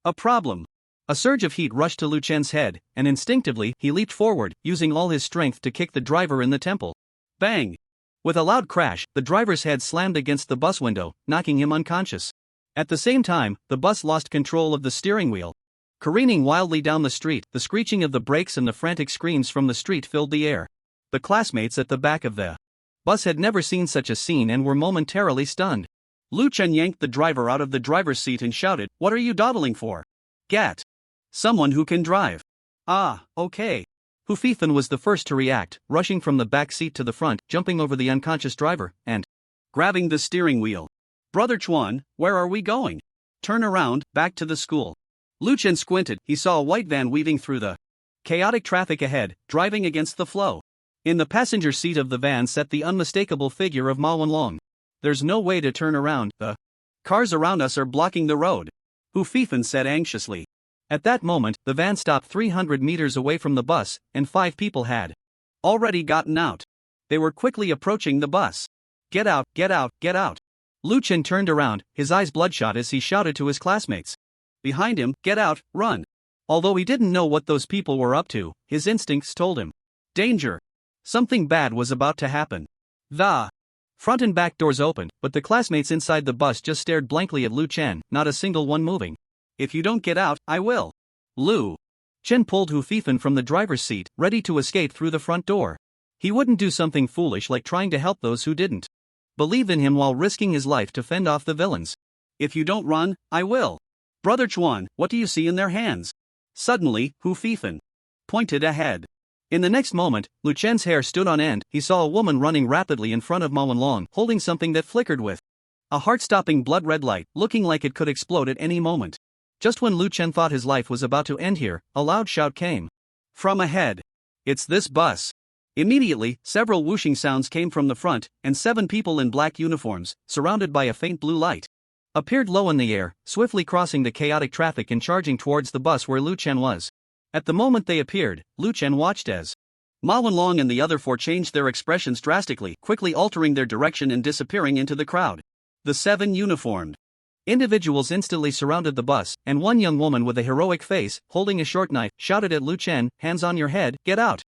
a problem." A surge of heat rushed to Lu Chen's head, and instinctively he leaped forward, using all his strength to kick the driver in the temple. Bang! With a loud crash, the driver's head slammed against the bus window, knocking him unconscious. At the same time, the bus lost control of the steering wheel. Careening wildly down the street, the screeching of the brakes and the frantic screams from the street filled the air. The classmates at the back of the bus had never seen such a scene and were momentarily stunned. Lu Chen yanked the driver out of the driver's seat and shouted, "What are you dawdling for? Get someone who can drive." "Ah, okay. Hu Fifan was the first to react, rushing from the back seat to the front, jumping over the unconscious driver, and grabbing the steering wheel. Brother Chuan, where are we going? Turn around, back to the school. Lu Chen squinted. He saw a white van weaving through the chaotic traffic ahead, driving against the flow. In the passenger seat of the van sat the unmistakable figure of Ma Wenlong. There's no way to turn around, the cars around us are blocking the road, Hu Fifan said anxiously. At that moment, the van stopped 300 meters away from the bus, and 5 people had already gotten out. They were quickly approaching the bus. Get out, get out, get out. Lu Chen turned around, his eyes bloodshot as he shouted to his classmates. Behind him, get out, run. Although he didn't know what those people were up to, his instincts told him. Danger. Something bad was about to happen. The front and back doors opened, but the classmates inside the bus just stared blankly at Lu Chen, not a single one moving. If you don't get out, I will. Lu Chen pulled Hu Fifan from the driver's seat, ready to escape through the front door. He wouldn't do something foolish like trying to help those who didn't believe in him while risking his life to fend off the villains. If you don't run, I will. Brother Chuan, what do you see in their hands? Suddenly, Hu Fifan pointed ahead. In the next moment, Lu Chen's hair stood on end. He saw a woman running rapidly in front of Ma Wenlong, holding something that flickered with a heart-stopping blood-red light, looking like it could explode at any moment. Just when Lu Chen thought his life was about to end here, a loud shout came from ahead. It's this bus. Immediately, several whooshing sounds came from the front, and 7 people in black uniforms, surrounded by a faint blue light, appeared low in the air, swiftly crossing the chaotic traffic and charging towards the bus where Lu Chen was. At the moment they appeared, Lu Chen watched as Ma Wenlong and the other 4 changed their expressions drastically, quickly altering their direction and disappearing into the crowd. The 7 uniformed individuals instantly surrounded the bus, and one young woman with a heroic face, holding a short knife, shouted at Lu Chen, "Hands on your head, get out!"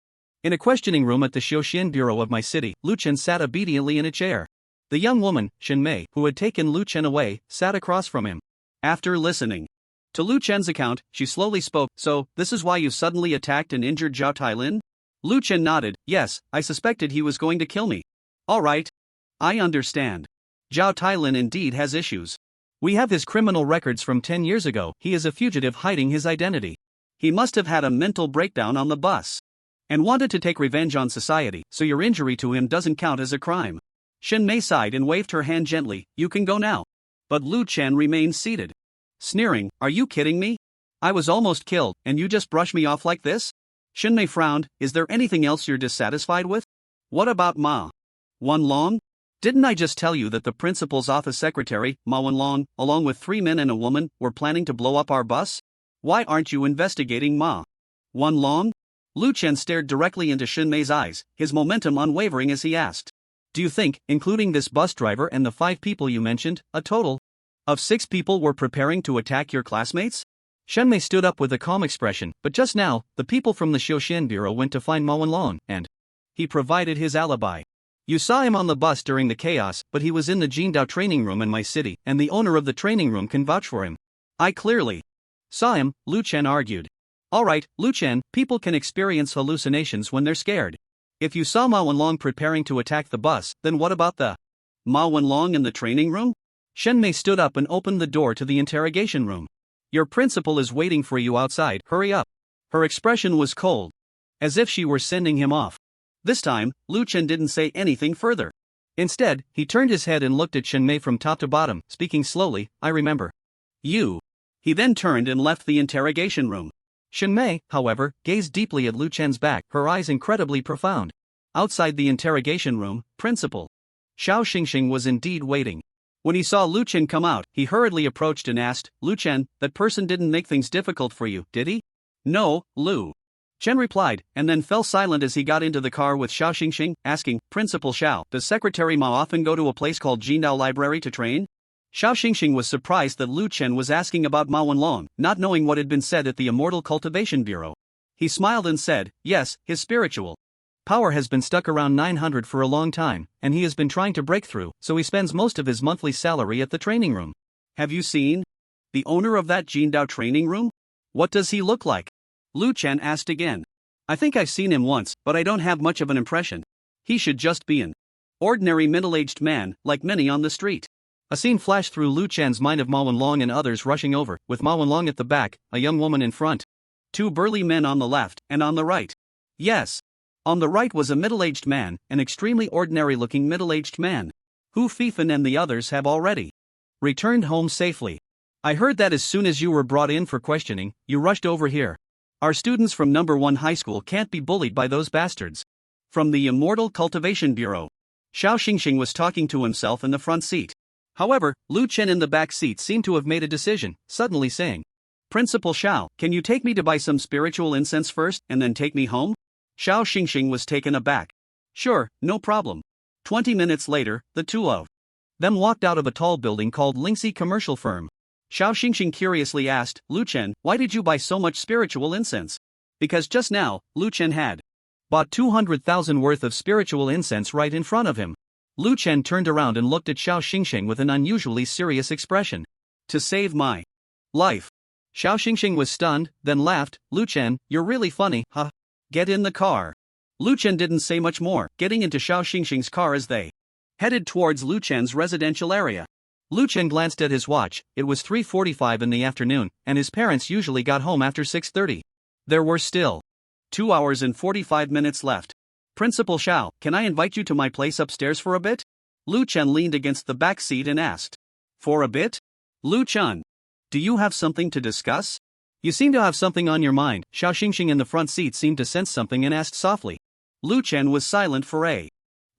In a questioning room at the Xiaoxian bureau of my city, Lu Chen sat obediently in a chair. The young woman, Shen Mei, who had taken Lu Chen away, sat across from him. After listening to Lu Chen's account, she slowly spoke. So, this is why you suddenly attacked and injured Zhao Tailin? Lu Chen nodded. Yes, I suspected he was going to kill me. All right. I understand. Zhao Tailin indeed has issues. We have his criminal records from 10 years ago. He is a fugitive hiding his identity. He must have had a mental breakdown on the bus and wanted to take revenge on society, so your injury to him doesn't count as a crime. Shen Mei sighed and waved her hand gently. You can go now. But Lu Chen remained seated, sneering. Are you kidding me? I was almost killed, and you just brush me off like this? Shen Mei frowned. Is there anything else you're dissatisfied with? What about Ma Wenlong? Didn't I just tell you that the principal's office secretary, Ma Wenlong, along with 3 men and a woman, were planning to blow up our bus? Why aren't you investigating Ma Wenlong? Lu Chen stared directly into Shen Mei's eyes, his momentum unwavering as he asked. Do you think, including this bus driver and the 5 people you mentioned, a total of 6 people were preparing to attack your classmates? Shen Mei stood up with a calm expression, but just now, the people from the Xiaoxian bureau went to find Ma Wenlong, and he provided his alibi. You saw him on the bus during the chaos, but he was in the Jingdao training room in my city, and the owner of the training room can vouch for him. I clearly saw him, Lu Chen argued. Alright, Lu Chen, people can experience hallucinations when they're scared. If you saw Ma Wenlong preparing to attack the bus, then what about the Ma Wenlong in the training room? Shen Mei stood up and opened the door to the interrogation room. Your principal is waiting for you outside, hurry up. Her expression was cold, as if she were sending him off. This time, Lu Chen didn't say anything further. Instead, he turned his head and looked at Shen Mei from top to bottom, speaking slowly. I remember you. He then turned and left the interrogation room. Shen Mei, however, gazed deeply at Lu Chen's back, her eyes incredibly profound. Outside the interrogation room, Principal Xiao Xingxing was indeed waiting. When he saw Lu Chen come out, he hurriedly approached and asked, Lu Chen, that person didn't make things difficult for you, did he? No, Lu Chen replied, and then fell silent as he got into the car with Xiao Xingxing, asking, Principal Xiao, does Secretary Ma often go to a place called Jindao Library to train? Xiao Xingxing was surprised that Lu Chen was asking about Ma Wenlong, not knowing what had been said at the Immortal Cultivation Bureau. He smiled and said, yes, his spiritual power has been stuck around 900 for a long time, and he has been trying to break through, so he spends most of his monthly salary at the training room. Have you seen the owner of that Jindao training room? What does he look like? Lu Chen asked again. I think I've seen him once, but I don't have much of an impression. He should just be an ordinary middle-aged man, like many on the street. A scene flashed through Lu Chen's mind of Ma Wenlong and others rushing over, with Ma Wenlong at the back, a young woman in front, 2 burly men on the left and on the right. Yes. On the right was a middle-aged man, an extremely ordinary-looking middle-aged man. Who Fifan and the others have already returned home safely. I heard that as soon as you were brought in for questioning, you rushed over here. Our students from number 1 high school can't be bullied by those bastards. From the Immortal Cultivation Bureau. Xiao Xingxing was talking to himself in the front seat. However, Lu Chen in the back seat seemed to have made a decision, suddenly saying, Principal Xiao, can you take me to buy some spiritual incense first and then take me home? Xiao Xingxing was taken aback. Sure, no problem. 20 minutes later, the two of them walked out of a tall building called Lingxi Commercial Firm. Xiao Xingxing curiously asked, Lu Chen, why did you buy so much spiritual incense? Because just now, Lu Chen had bought 200,000 worth of spiritual incense right in front of him. Lu Chen turned around and looked at Xiao Xingxing with an unusually serious expression. To save my life. Xiao Xingxing was stunned, then laughed. Lu Chen, you're really funny, huh? Get in the car. Lu Chen didn't say much more, getting into Xiao Xingxing's car as they headed towards Lu Chen's residential area. Lu Chen glanced at his watch. It was 3:45 in the afternoon, and his parents usually got home after 6:30. There were still 2 hours and 45 minutes left. Principal Xiao, can I invite you to my place upstairs for a bit? Lu Chen leaned against the back seat and asked. For a bit? Lu Chen, do you have something to discuss? You seem to have something on your mind. Xiao Xingxing in the front seat seemed to sense something and asked softly. Lu Chen was silent for a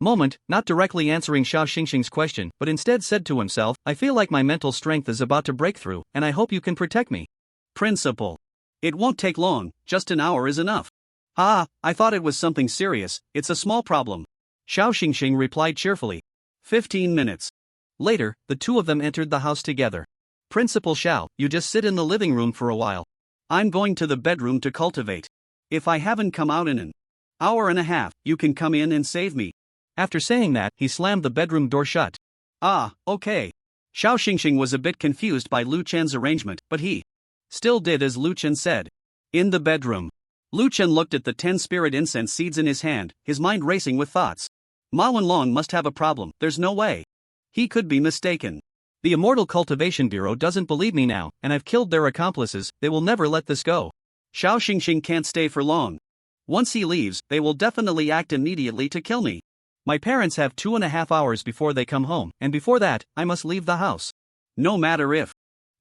moment, not directly answering Xiao Xingxing's question, but instead said to himself, I feel like my mental strength is about to break through, and I hope you can protect me. Principal. It won't take long, just an hour is enough. Ah, I thought it was something serious, it's a small problem. Xiao Xingxing replied cheerfully. 15 minutes. Later, the two of them entered the house together. Principal Xiao, you just sit in the living room for a while. I'm going to the bedroom to cultivate. If I haven't come out in an hour and a half, you can come in and save me. After saying that, he slammed the bedroom door shut. Ah, okay. Xiao Xingxing was a bit confused by Lu Chen's arrangement, but he still did as Lu Chen said. In the bedroom. Lu Chen looked at the 10 spirit incense seeds in his hand, his mind racing with thoughts. Ma Wenlong must have a problem, there's no way he could be mistaken. The Immortal Cultivation Bureau doesn't believe me now, and I've killed their accomplices, they will never let this go. Xiao Xingxing can't stay for long. Once he leaves, they will definitely act immediately to kill me. My parents have 2.5 hours before they come home, and before that, I must leave the house. No matter if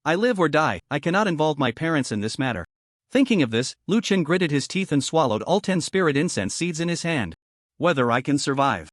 I live or die, I cannot involve my parents in this matter. Thinking of this, Lu Chen gritted his teeth and swallowed all 10 spirit incense seeds in his hand. Whether I can survive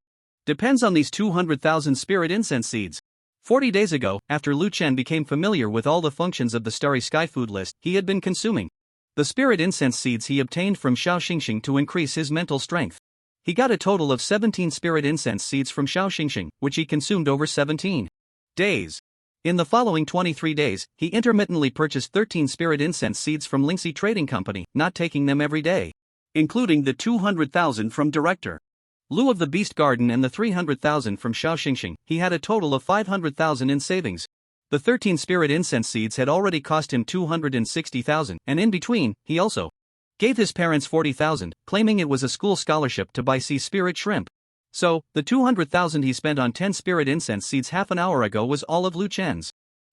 depends on these 200,000 spirit incense seeds. 40 days ago, after Lu Chen became familiar with all the functions of the Starry Sky food list, he had been consuming the spirit incense seeds he obtained from Xiao Xingxing to increase his mental strength. He got a total of 17 spirit incense seeds from Xiao Xingxing, which he consumed over 17 days. In the following 23 days, he intermittently purchased 13 spirit incense seeds from Lingxi Trading Company, not taking them every day, including the 200,000 from Director Lu of the Beast Garden and the 300,000 from Xiao Xingxing. He had a total of 500,000 in savings. The 13 spirit incense seeds had already cost him 260,000, and in between, he also gave his parents 40,000, claiming it was a school scholarship to buy sea spirit shrimp. So, the 200,000 he spent on 10 spirit incense seeds half an hour ago was all of Lu Chen's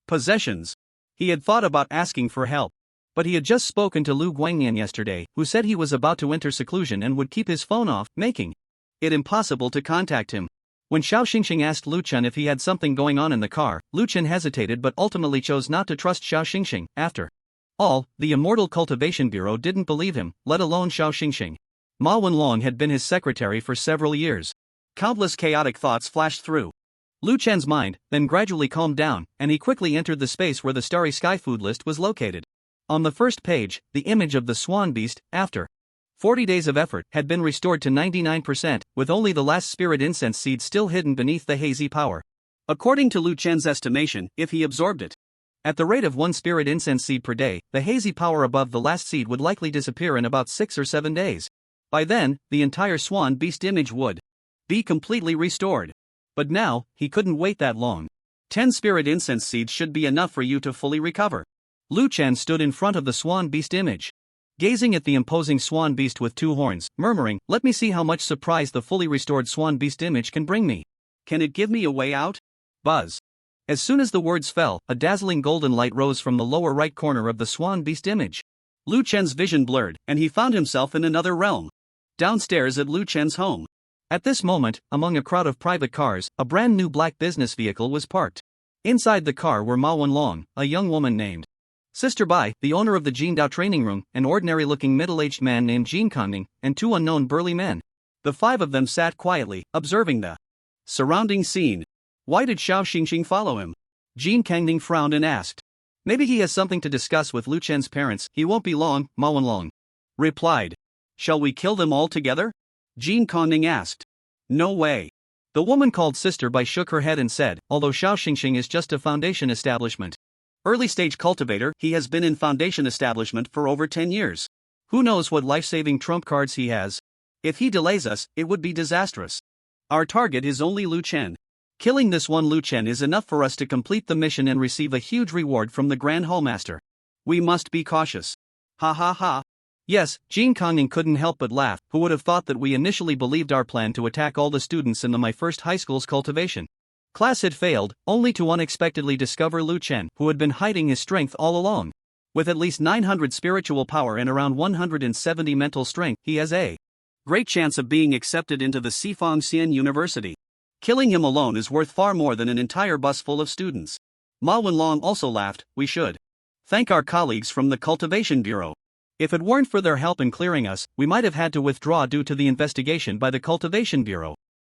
possessions. He had thought about asking for help, but he had just spoken to Lu Guangyan yesterday, who said he was about to enter seclusion and would keep his phone off, making it impossible to contact him. When Xiao Xingxing asked Lu Chen if he had something going on in the car, Lu Chen hesitated but ultimately chose not to trust Xiao Xingxing. After all, the Immortal Cultivation Bureau didn't believe him, let alone Xiao Xingxing. Ma Wenlong had been his secretary for several years. Countless chaotic thoughts flashed through Lu Chen's mind, then gradually calmed down, and he quickly entered the space where the Starry Sky food list was located. On the first page, the image of the swan beast, after 40 days of effort, had been restored to 99%, with only the last spirit incense seed still hidden beneath the hazy power. According to Lu Chen's estimation, if he absorbed it at the rate of 1 spirit incense seed per day, the hazy power above the last seed would likely disappear in about 6 or 7 days. By then, the entire swan beast image would be completely restored. But now, he couldn't wait that long. 10 spirit incense seeds should be enough for you to fully recover. Lu Chen stood in front of the swan beast image, gazing at the imposing swan beast with 2 horns, murmuring, let me see how much surprise the fully restored swan beast image can bring me. Can it give me a way out? Buzz. As soon as the words fell, a dazzling golden light rose from the lower right corner of the swan beast image. Lu Chen's vision blurred, and he found himself in another realm. downstairs at Lu Chen's home. At this moment, among a crowd of private cars, a brand new black business vehicle was parked. Inside the car were Ma Wenlong, a young woman named Sister Bai, the owner of the Jin Dao training room, an ordinary-looking middle-aged man named Jin Kongning, and two unknown burly men. The five of them sat quietly, observing the surrounding scene. Why did Xiao Xingxing follow him? Jin Kongning frowned and asked. Maybe he has something to discuss with Lu Chen's parents. He won't be long, Ma Wenlong replied. Shall we kill them all together? Jin Kongning asked. No way. The woman called Sister Bai shook her head and said, although Xiao Xingxing is just a foundation establishment. Early-stage cultivator, he has been in foundation establishment for over 10 years. Who knows what life-saving trump cards he has? If he delays us, it would be disastrous. Our target is only Lu Chen. Killing this one Lu Chen is enough for us to complete the mission and receive a huge reward from the Grand Hallmaster. We must be cautious. Ha ha ha. Yes, Jin Kongning couldn't help but laugh. Who would have thought that we initially believed our plan to attack all the students in my first high school's cultivation class had failed, only to unexpectedly discover Lu Chen, who had been hiding his strength all along. With at least 900 spiritual power and around 170 mental strength, he has a great chance of being accepted into the Sifang Xian University. Killing him alone is worth far more than an entire bus full of students. Ma Wenlong also laughed. We should thank our colleagues from the Cultivation Bureau. If it weren't for their help in clearing us, we might have had to withdraw due to the investigation by the Cultivation Bureau.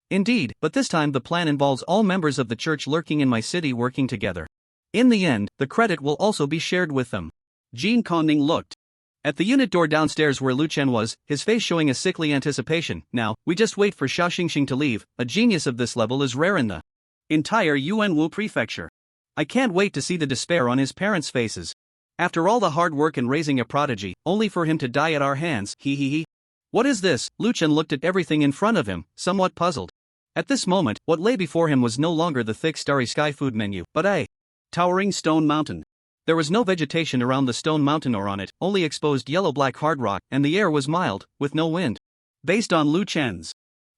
Indeed, but this time the plan involves all members of the church lurking in my city working together. In the end, the credit will also be shared with them. Jin Kongning looked at the unit door downstairs where Lu Chen was, his face showing a sickly anticipation. Now, we just wait for Xiao Xingxing to leave. A genius of this level is rare in the entire Yuanwu prefecture. I can't wait to see the despair on his parents' faces. After all the hard work in raising a prodigy, only for him to die at our hands. He. What is this? Lu Chen looked at everything in front of him, somewhat puzzled. At this moment, what lay before him was no longer the thick starry sky food menu, but a towering stone mountain. There was no vegetation around the stone mountain or on it, only exposed yellow-black hard rock, and the air was mild, with no wind. Based on Lu Chen's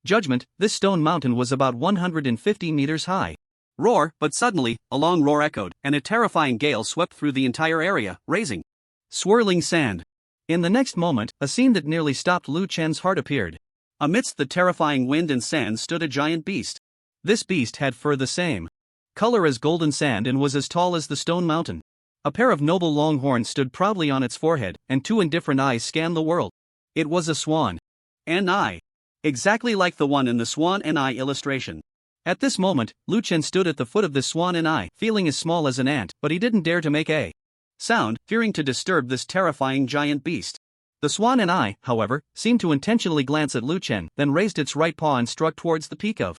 judgment, this stone mountain was about 150 meters high. Roar, but suddenly, a long roar echoed, and a terrifying gale swept through the entire area, raising swirling sand. In the next moment, a scene that nearly stopped Lu Chen's heart appeared. Amidst the terrifying wind and sand stood a giant beast. This beast had fur the same color as golden sand and was as tall as the stone mountain. A pair of noble long horns stood proudly on its forehead, and two indifferent eyes scanned the world. It was a swan. An eye. Exactly like the one in the swan and eye illustration. At this moment, Lu Chen stood at the foot of this swan and eye, feeling as small as an ant, but he didn't dare to make a sound, fearing to disturb this terrifying giant beast. The swan and eye, however, seemed to intentionally glance at Lu Chen, then raised its right paw and struck towards the peak of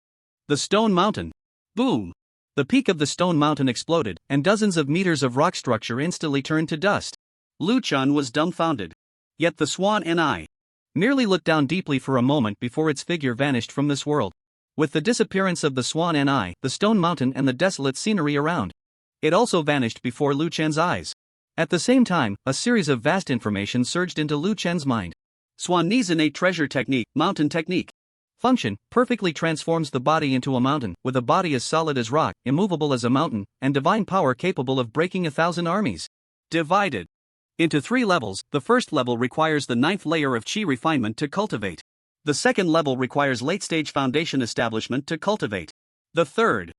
the stone mountain. Boom! The peak of the stone mountain exploded, and dozens of meters of rock structure instantly turned to dust. Lu Chen was dumbfounded. Yet the swan and eye merely looked down deeply for a moment before its figure vanished from this world. With the disappearance of the swan and eye, the stone mountain and the desolate scenery around it also vanished before Lu Chen's eyes. At the same time, a series of vast information surged into Lu Chen's mind. Swanese innate treasure technique, mountain technique. Function, perfectly transforms the body into a mountain, with a body as solid as rock, immovable as a mountain, and divine power capable of breaking 1,000 armies. Divided into 3 levels, the first level requires the 9th layer of Qi refinement to cultivate. The second level requires late-stage foundation establishment to cultivate. The third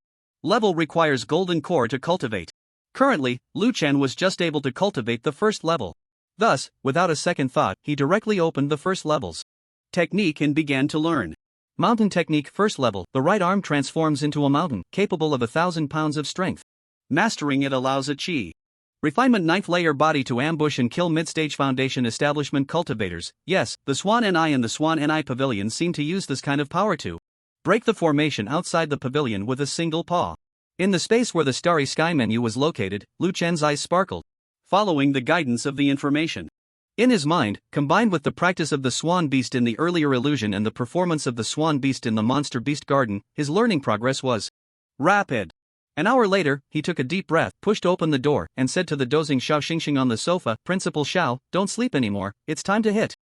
level requires golden core to cultivate. Currently, Lu Chen was just able to cultivate the first level. Thus, without a second thought, he directly opened the first level's technique and began to learn. Mountain technique first level, the right arm transforms into a mountain, capable of 1,000 pounds of strength. Mastering it allows a Qi refinement 9th layer body to ambush and kill mid-stage foundation establishment cultivators. Yes, the Swan and I and the Swan and I pavilion seem to use this kind of power to break the formation outside the pavilion with a single paw. In the space where the starry sky menu was located, Lu Chen's eyes sparkled, following the guidance of the information. In his mind, combined with the practice of the swan beast in the earlier illusion and the performance of the swan beast in the monster beast garden, his learning progress was rapid. An hour later, he took a deep breath, pushed open the door, and said to the dozing Xiao Xingxing on the sofa, Principal Xiao, don't sleep anymore, it's time to hit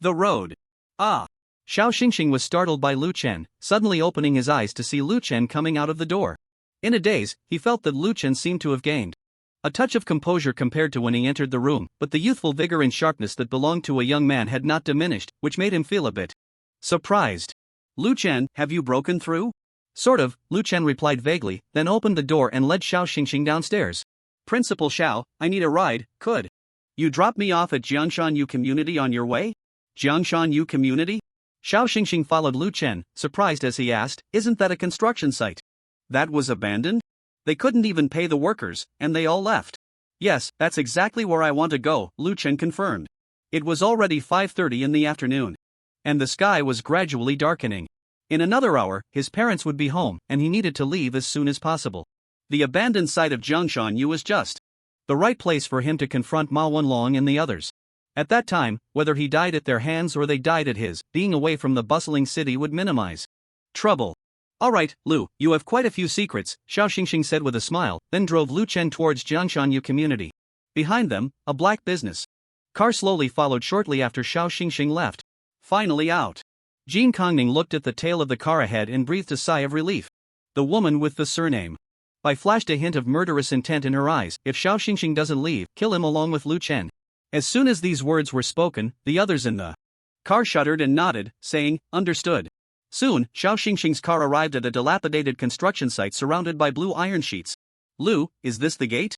the road. Ah! Xiao Xingxing was startled by Lu Chen, suddenly opening his eyes to see Lu Chen coming out of the door. In a daze, he felt that Lu Chen seemed to have gained a touch of composure compared to when he entered the room, but the youthful vigor and sharpness that belonged to a young man had not diminished, which made him feel a bit Surprised. Lu Chen, have you broken through? Sort of, Lu Chen replied vaguely, then opened the door and led Xiao Xingxing downstairs. Principal Xiao, I need a ride, could you drop me off at Jiangshan Yu Community on your way? Jiangshan Yu Community? Xiao Xingxing followed Lu Chen, surprised as he asked, isn't that a construction site? That was abandoned? They couldn't even pay the workers, and they all left. Yes, that's exactly where I want to go, Lu Chen confirmed. It was already 5:30 in the afternoon. And the sky was gradually darkening. In another hour, his parents would be home, and he needed to leave as soon as possible. The abandoned site of Jiangshan Yu was just the right place for him to confront Ma Wenlong and the others. At that time, whether he died at their hands or they died at his, being away from the bustling city would minimize trouble. Alright, Lu, you have quite a few secrets, Xiao Xingxing said with a smile, then drove Lu Chen towards Jiangshan Yu Community. Behind them, a black business car slowly followed shortly after Xiao Xingxing left. Finally out. Jean Kongning looked at the tail of the car ahead and breathed a sigh of relief. The woman with the surname Bai flashed a hint of murderous intent in her eyes. If Xiao Xingxing doesn't leave, kill him along with Lu Chen. As soon as these words were spoken, the others in the car shuddered and nodded, saying, understood. Soon, Xiao Xingxing's car arrived at a dilapidated construction site surrounded by blue iron sheets. Lu, is this the gate?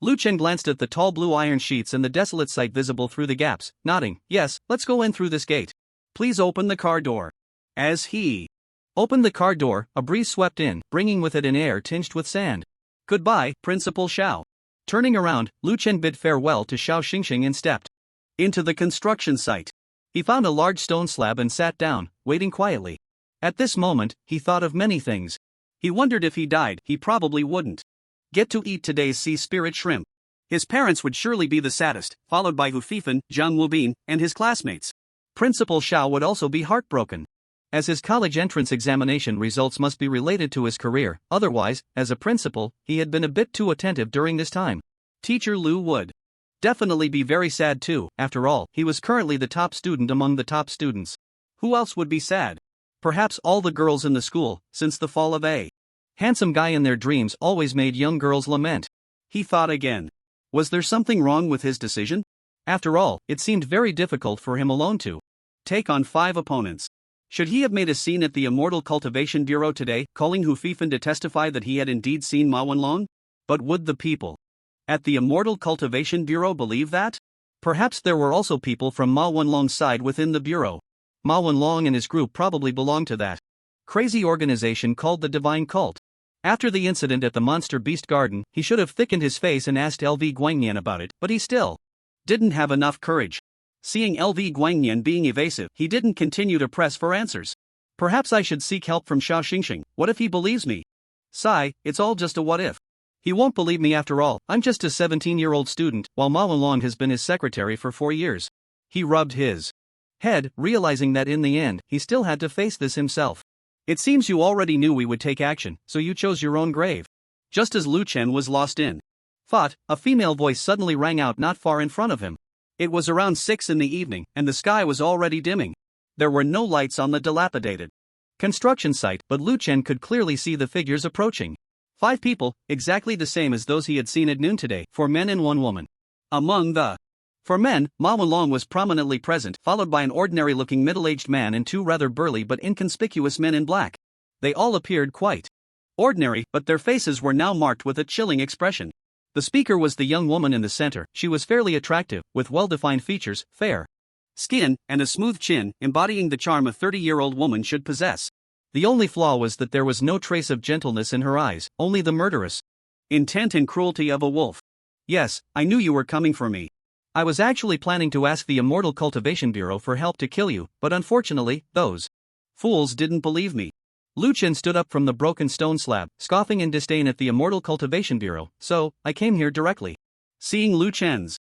Lu Chen glanced at the tall blue iron sheets and the desolate site visible through the gaps, nodding, yes, let's go in through this gate. Please open the car door. As he opened the car door, a breeze swept in, bringing with it an air tinged with sand. Goodbye, Principal Xiao. Turning around, Lu Chen bid farewell to Xiao Xingxing and stepped into the construction site. He found a large stone slab and sat down, waiting quietly. At this moment, he thought of many things. He wondered if he died, he probably wouldn't get to eat today's sea spirit shrimp. His parents would surely be the saddest, followed by Hu Fifan, Zhang Wubin, and his classmates. Principal Xiao would also be heartbroken, as his college entrance examination results must be related to his career, otherwise, as a principal, he had been a bit too attentive during this time. Teacher Lu would definitely be very sad too, after all, he was currently the top student among the top students. Who else would be sad? Perhaps all the girls in the school, since the fall of a handsome guy in their dreams always made young girls lament. He thought again. Was there something wrong with his decision? After all, it seemed very difficult for him alone to take on 5 opponents. Should he have made a scene at the Immortal Cultivation Bureau today, calling Hu Fifan to testify that he had indeed seen Ma Wenlong? But would the people at the Immortal Cultivation Bureau believe that? Perhaps there were also people from Ma Wenlong's side within the bureau. Ma Wenlong and his group probably belonged to that crazy organization called the Divine Cult. After the incident at the Monster Beast Garden, he should have thickened his face and asked LV Guangnian about it, but he still didn't have enough courage. Seeing LV Guangnian being evasive, he didn't continue to press for answers. Perhaps I should seek help from Xiao Xingxing. What if he believes me? Sigh, it's all just a what if. He won't believe me after all, I'm just a 17-year-old student, while Ma Wenlong has been his secretary for 4 years. He rubbed his head, realizing that in the end, he still had to face this himself. It seems you already knew we would take action, so you chose your own grave. Just as Lu Chen was lost in thought, a female voice suddenly rang out not far in front of him. It was around 6 in the evening, and the sky was already dimming. There were no lights on the dilapidated construction site, but Lu Chen could clearly see the figures approaching. 5 people, exactly the same as those he had seen at noon today, 4 men and 1 woman. Among the 4 men, Ma Wenlong was prominently present, followed by an ordinary-looking middle-aged man and 2 rather burly but inconspicuous men in black. They all appeared quite ordinary, but their faces were now marked with a chilling expression. The speaker was the young woman in the center. She was fairly attractive, with well-defined features, fair skin, and a smooth chin, embodying the charm a 30-year-old woman should possess. The only flaw was that there was no trace of gentleness in her eyes, only the murderous intent and cruelty of a wolf. Yes, I knew you were coming for me. I was actually planning to ask the Immortal Cultivation Bureau for help to kill you, but unfortunately, those fools didn't believe me. Lu Chen stood up from the broken stone slab, scoffing in disdain at the Immortal Cultivation Bureau, so, I came here directly. Seeing Lu Chen's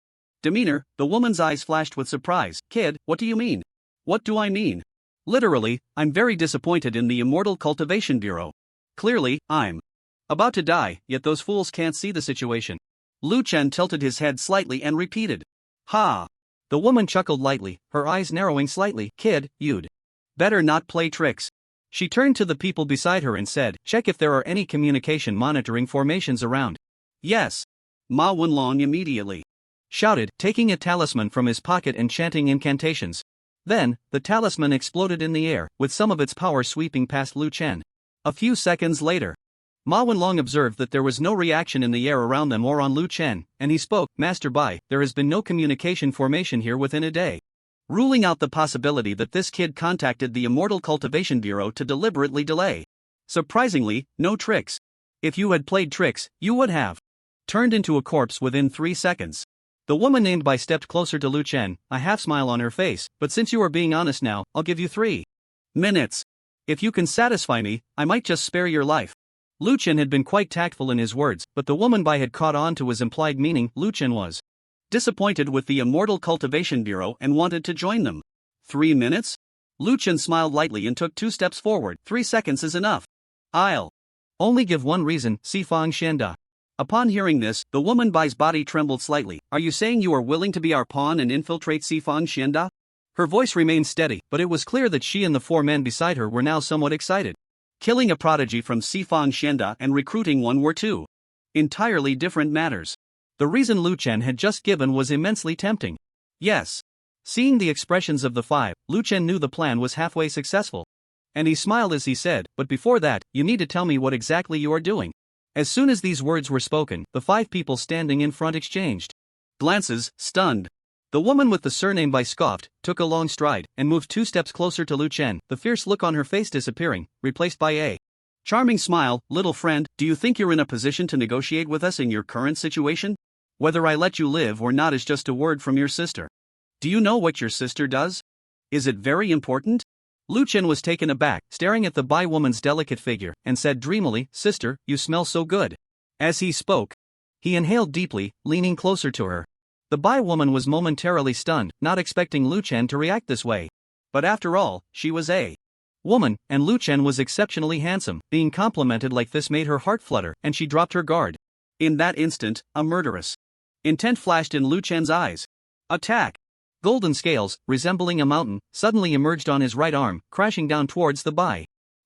demeanor, the woman's eyes flashed with surprise. Kid, what do you mean? What do I mean? Literally, I'm very disappointed in the Immortal Cultivation Bureau. Clearly, I'm about to die, yet those fools can't see the situation. Lu Chen tilted his head slightly and repeated. Ha! The woman chuckled lightly, her eyes narrowing slightly. Kid, you'd better not play tricks. She turned to the people beside her and said, check if there are any communication monitoring formations around. Yes. Ma Wenlong immediately shouted, taking a talisman from his pocket and chanting incantations. Then, the talisman exploded in the air, with some of its power sweeping past Lu Chen. A few seconds later, Ma Wenlong observed that there was no reaction in the air around them or on Lu Chen, and he spoke, "Master Bai, there has been no communication formation here within a day." Ruling out the possibility that this kid contacted the Immortal Cultivation Bureau to deliberately delay. Surprisingly, no tricks. If you had played tricks, you would have turned into a corpse within 3 seconds. The woman named Bai stepped closer to Lu Chen, a half-smile on her face, "But since you are being honest now, I'll give you 3 minutes. If you can satisfy me, I might just spare your life." Lu Chen had been quite tactful in his words, but the woman Bai had caught on to his implied meaning. Lu Chen was disappointed with the Immortal Cultivation Bureau and wanted to join them. 3 minutes? Lu Chen smiled lightly and took 2 steps forward. 3 seconds is enough. I'll only give one reason, Sifang Xianda. Upon hearing this, the woman Bai's body trembled slightly. "Are you saying you are willing to be our pawn and infiltrate Sifang Xianda?" Her voice remained steady, but it was clear that she and the 4 men beside her were now somewhat excited. Killing a prodigy from Sifang Xianda and recruiting one were 2 entirely different matters. The reason Lu Chen had just given was immensely tempting. Yes. Seeing the expressions of the 5, Lu Chen knew the plan was halfway successful. And he smiled as he said, "But before that, you need to tell me what exactly you are doing." As soon as these words were spoken, the 5 people standing in front exchanged glances, stunned. The woman with the surname Bai scoffed, took a long stride, and moved 2 steps closer to Lu Chen, the fierce look on her face disappearing, replaced by a charming smile. "Little friend, do you think you're in a position to negotiate with us in your current situation? Whether I let you live or not is just a word from your sister. Do you know what your sister does? Is it very important?" Lu Chen was taken aback, staring at the Bai woman's delicate figure, and said dreamily, "Sister, you smell so good." As he spoke, he inhaled deeply, leaning closer to her. The Bai woman was momentarily stunned, not expecting Lu Chen to react this way. But after all, she was a woman, and Lu Chen was exceptionally handsome. Being complimented like this made her heart flutter, and she dropped her guard. In that instant, a murderous intent flashed in Lu Chen's eyes. Attack! Golden scales, resembling a mountain, suddenly emerged on his right arm, crashing down towards the Bai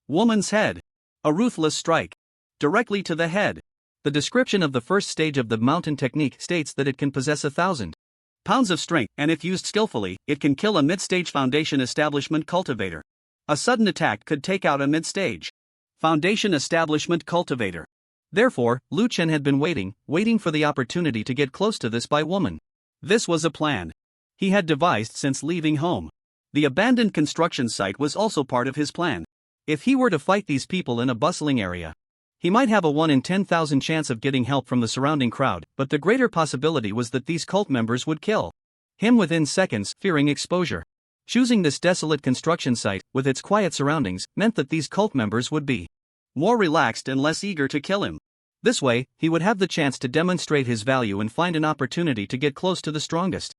woman's head. A ruthless strike. Directly to the head. The description of the first stage of the mountain technique states that it can possess 1,000 pounds of strength, and if used skillfully, it can kill a mid-stage foundation establishment cultivator. A sudden attack could take out a mid-stage foundation establishment cultivator. Therefore, Lu Chen had been waiting for the opportunity to get close to this Bai woman. This was a plan he had devised since leaving home. The abandoned construction site was also part of his plan. If he were to fight these people in a bustling area, he might have a 1 in 10,000 chance of getting help from the surrounding crowd, but the greater possibility was that these cult members would kill him within seconds, fearing exposure. Choosing this desolate construction site, with its quiet surroundings, meant that these cult members would be more relaxed and less eager to kill him. This way, he would have the chance to demonstrate his value and find an opportunity to get close to the strongest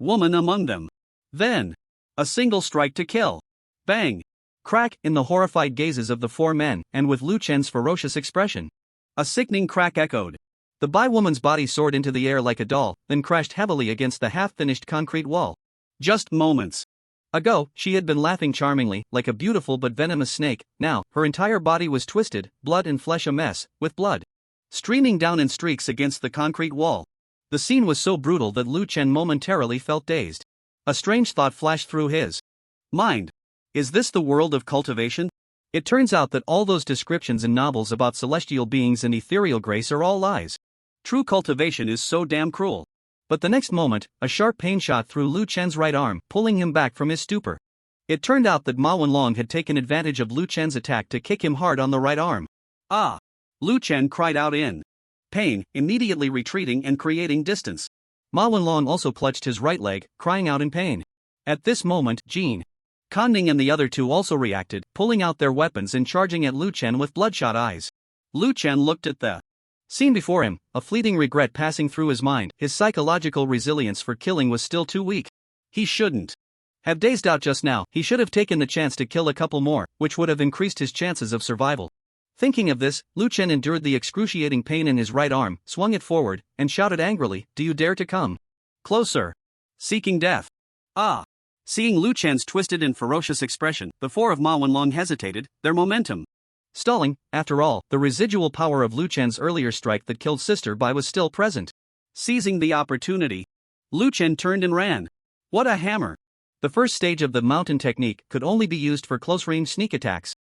woman among them. Then, a single strike to kill. Bang! Crack! In the horrified gazes of the 4 men, and with Lu Chen's ferocious expression, a sickening crack echoed. The Bai woman's body soared into the air like a doll, then crashed heavily against the half-finished concrete wall. Just moments ago, she had been laughing charmingly, like a beautiful but venomous snake. Now, her entire body was twisted, blood and flesh a mess, with blood streaming down in streaks against the concrete wall. The scene was so brutal that Lu Chen momentarily felt dazed. A strange thought flashed through his mind. Is this the world of cultivation? It turns out that all those descriptions in novels about celestial beings and ethereal grace are all lies. True cultivation is so damn cruel. But the next moment, a sharp pain shot through Lu Chen's right arm, pulling him back from his stupor. It turned out that Ma Wenlong had taken advantage of Lu Chen's attack to kick him hard on the right arm. Ah! Lu Chen cried out in pain, immediately retreating and creating distance. Ma Wenlong also clutched his right leg, crying out in pain. At this moment, Jean Conning and the other 2 also reacted, pulling out their weapons and charging at Lu Chen with bloodshot eyes. Lu Chen looked at the scene before him, a fleeting regret passing through his mind. His psychological resilience for killing was still too weak. He shouldn't have dazed out just now. He should have taken the chance to kill a couple more, which would have increased his chances of survival. Thinking of this, Lu Chen endured the excruciating pain in his right arm, swung it forward, and shouted angrily, "Do you dare to come closer? Seeking death." Ah! Seeing Lu Chen's twisted and ferocious expression, the 4 of Ma Wenlong hesitated, their momentum stalling. After all, the residual power of Lu Chen's earlier strike that killed Sister Bai was still present. Seizing the opportunity, Lu Chen turned and ran. What a hammer! The first stage of the mountain technique could only be used for close-range sneak attacks.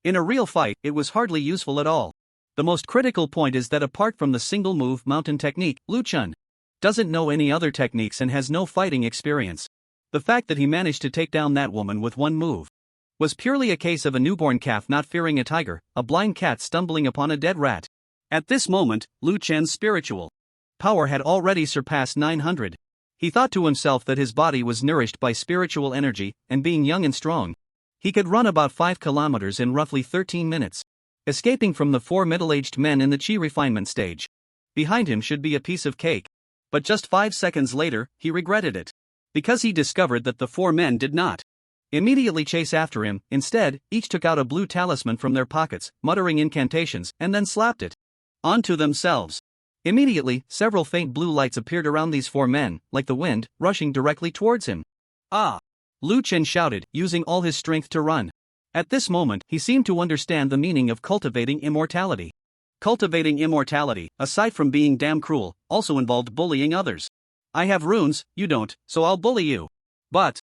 In a real fight, it was hardly useful at all. The most critical point is that apart from the single-move mountain technique, Lu Chun doesn't know any other techniques and has no fighting experience. The fact that he managed to take down that woman with one move was purely a case of a newborn calf not fearing a tiger, a blind cat stumbling upon a dead rat. At this moment, Lu Chen's spiritual power had already surpassed 900. He thought to himself that his body was nourished by spiritual energy, and being young and strong, he could run about 5 kilometers in roughly 13 minutes. Escaping from the 4 middle-aged men in the chi refinement stage. Behind him should be a piece of cake. But just 5 seconds later, he regretted it. Because he discovered that the 4 men did not immediately chase after him. Instead, each took out a blue talisman from their pockets, muttering incantations, and then slapped it onto themselves. Immediately, several faint blue lights appeared around these 4 men, like the wind, rushing directly towards him. Ah! Lu Chen shouted, using all his strength to run. At this moment, he seemed to understand the meaning of cultivating immortality. Cultivating immortality, aside from being damn cruel, also involved bullying others. I have runes, you don't, so I'll bully you. But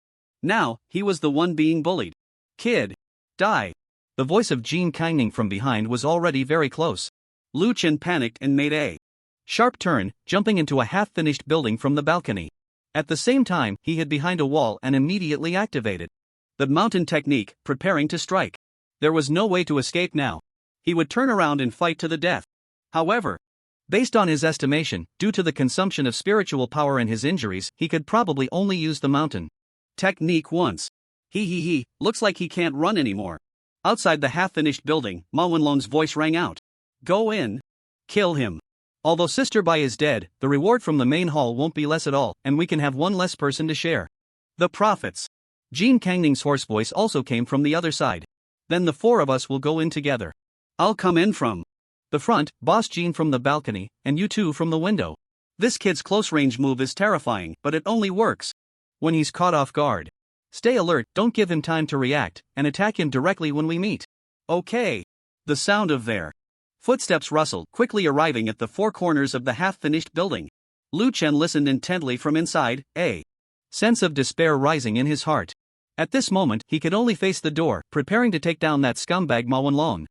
now, he was the one being bullied. Kid, die. The voice of Jean Kaining from behind was already very close. Lu Chen panicked and made a sharp turn, jumping into a half-finished building from the balcony. At the same time, he hid behind a wall and immediately activated the mountain technique, preparing to strike. There was no way to escape now. He would turn around and fight to the death. However, based on his estimation, due to the consumption of spiritual power and his injuries, he could probably only use the mountain technique once. Looks like he can't run anymore. Outside the half-finished building, Ma Wenlong's voice rang out. Go in. Kill him. Although Sister Bai is dead, the reward from the main hall won't be less at all, and we can have one less person to share. The profits. Jean Kangning's hoarse voice also came from the other side. Then the 4 of us will go in together. I'll come in from the front, Boss Jean from the balcony, and you 2 from the window. This kid's close-range move is terrifying, but it only works when he's caught off guard. Stay alert, don't give him time to react, and attack him directly when we meet. Okay. The sound of their footsteps rustled, quickly arriving at the 4 corners of the half-finished building. Lu Chen listened intently from inside, a sense of despair rising in his heart. At this moment, he could only face the door, preparing to take down that scumbag Ma Wenlong.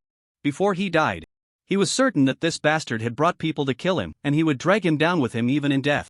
Before he died, he was certain that this bastard had brought people to kill him, and he would drag him down with him even in death.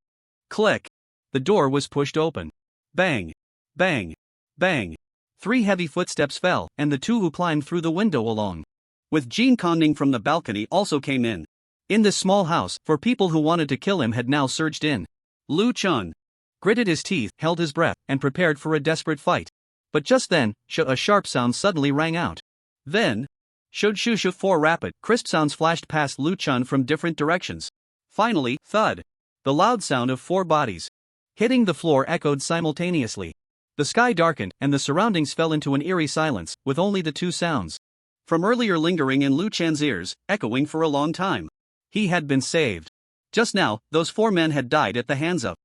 Click! The door was pushed open. Bang! Bang! Bang! 3 heavy footsteps fell, and the 2 who climbed through the window along with Jean Kongning from the balcony also came in. In this small house, 4 people who wanted to kill him had now surged in. Lu Chun gritted his teeth, held his breath, and prepared for a desperate fight. But just then, a sharp sound suddenly rang out. Then, 4 rapid, crisp sounds flashed past Lu Chun from different directions. Finally, thud. The loud sound of 4 bodies hitting the floor echoed simultaneously. The sky darkened, and the surroundings fell into an eerie silence, with only the 2 sounds from earlier lingering in Lu Chan's ears, echoing for a long time. He had been saved. Just now, those 4 men had died at the hands of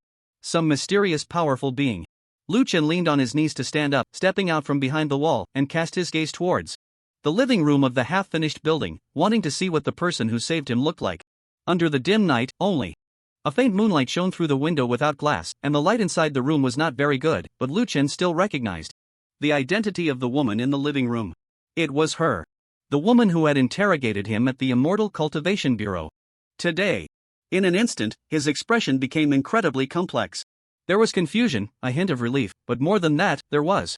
some mysterious powerful being. Lu Chen leaned on his knees to stand up, stepping out from behind the wall, and cast his gaze towards the living room of the half-finished building, wanting to see what the person who saved him looked like. Under the dim night, only a faint moonlight shone through the window without glass, and the light inside the room was not very good, but Lu Chen still recognized the identity of the woman in the living room. It was her. The woman who had interrogated him at the Immortal Cultivation Bureau. Today. In an instant, his expression became incredibly complex. There was confusion, a hint of relief, but more than that, there was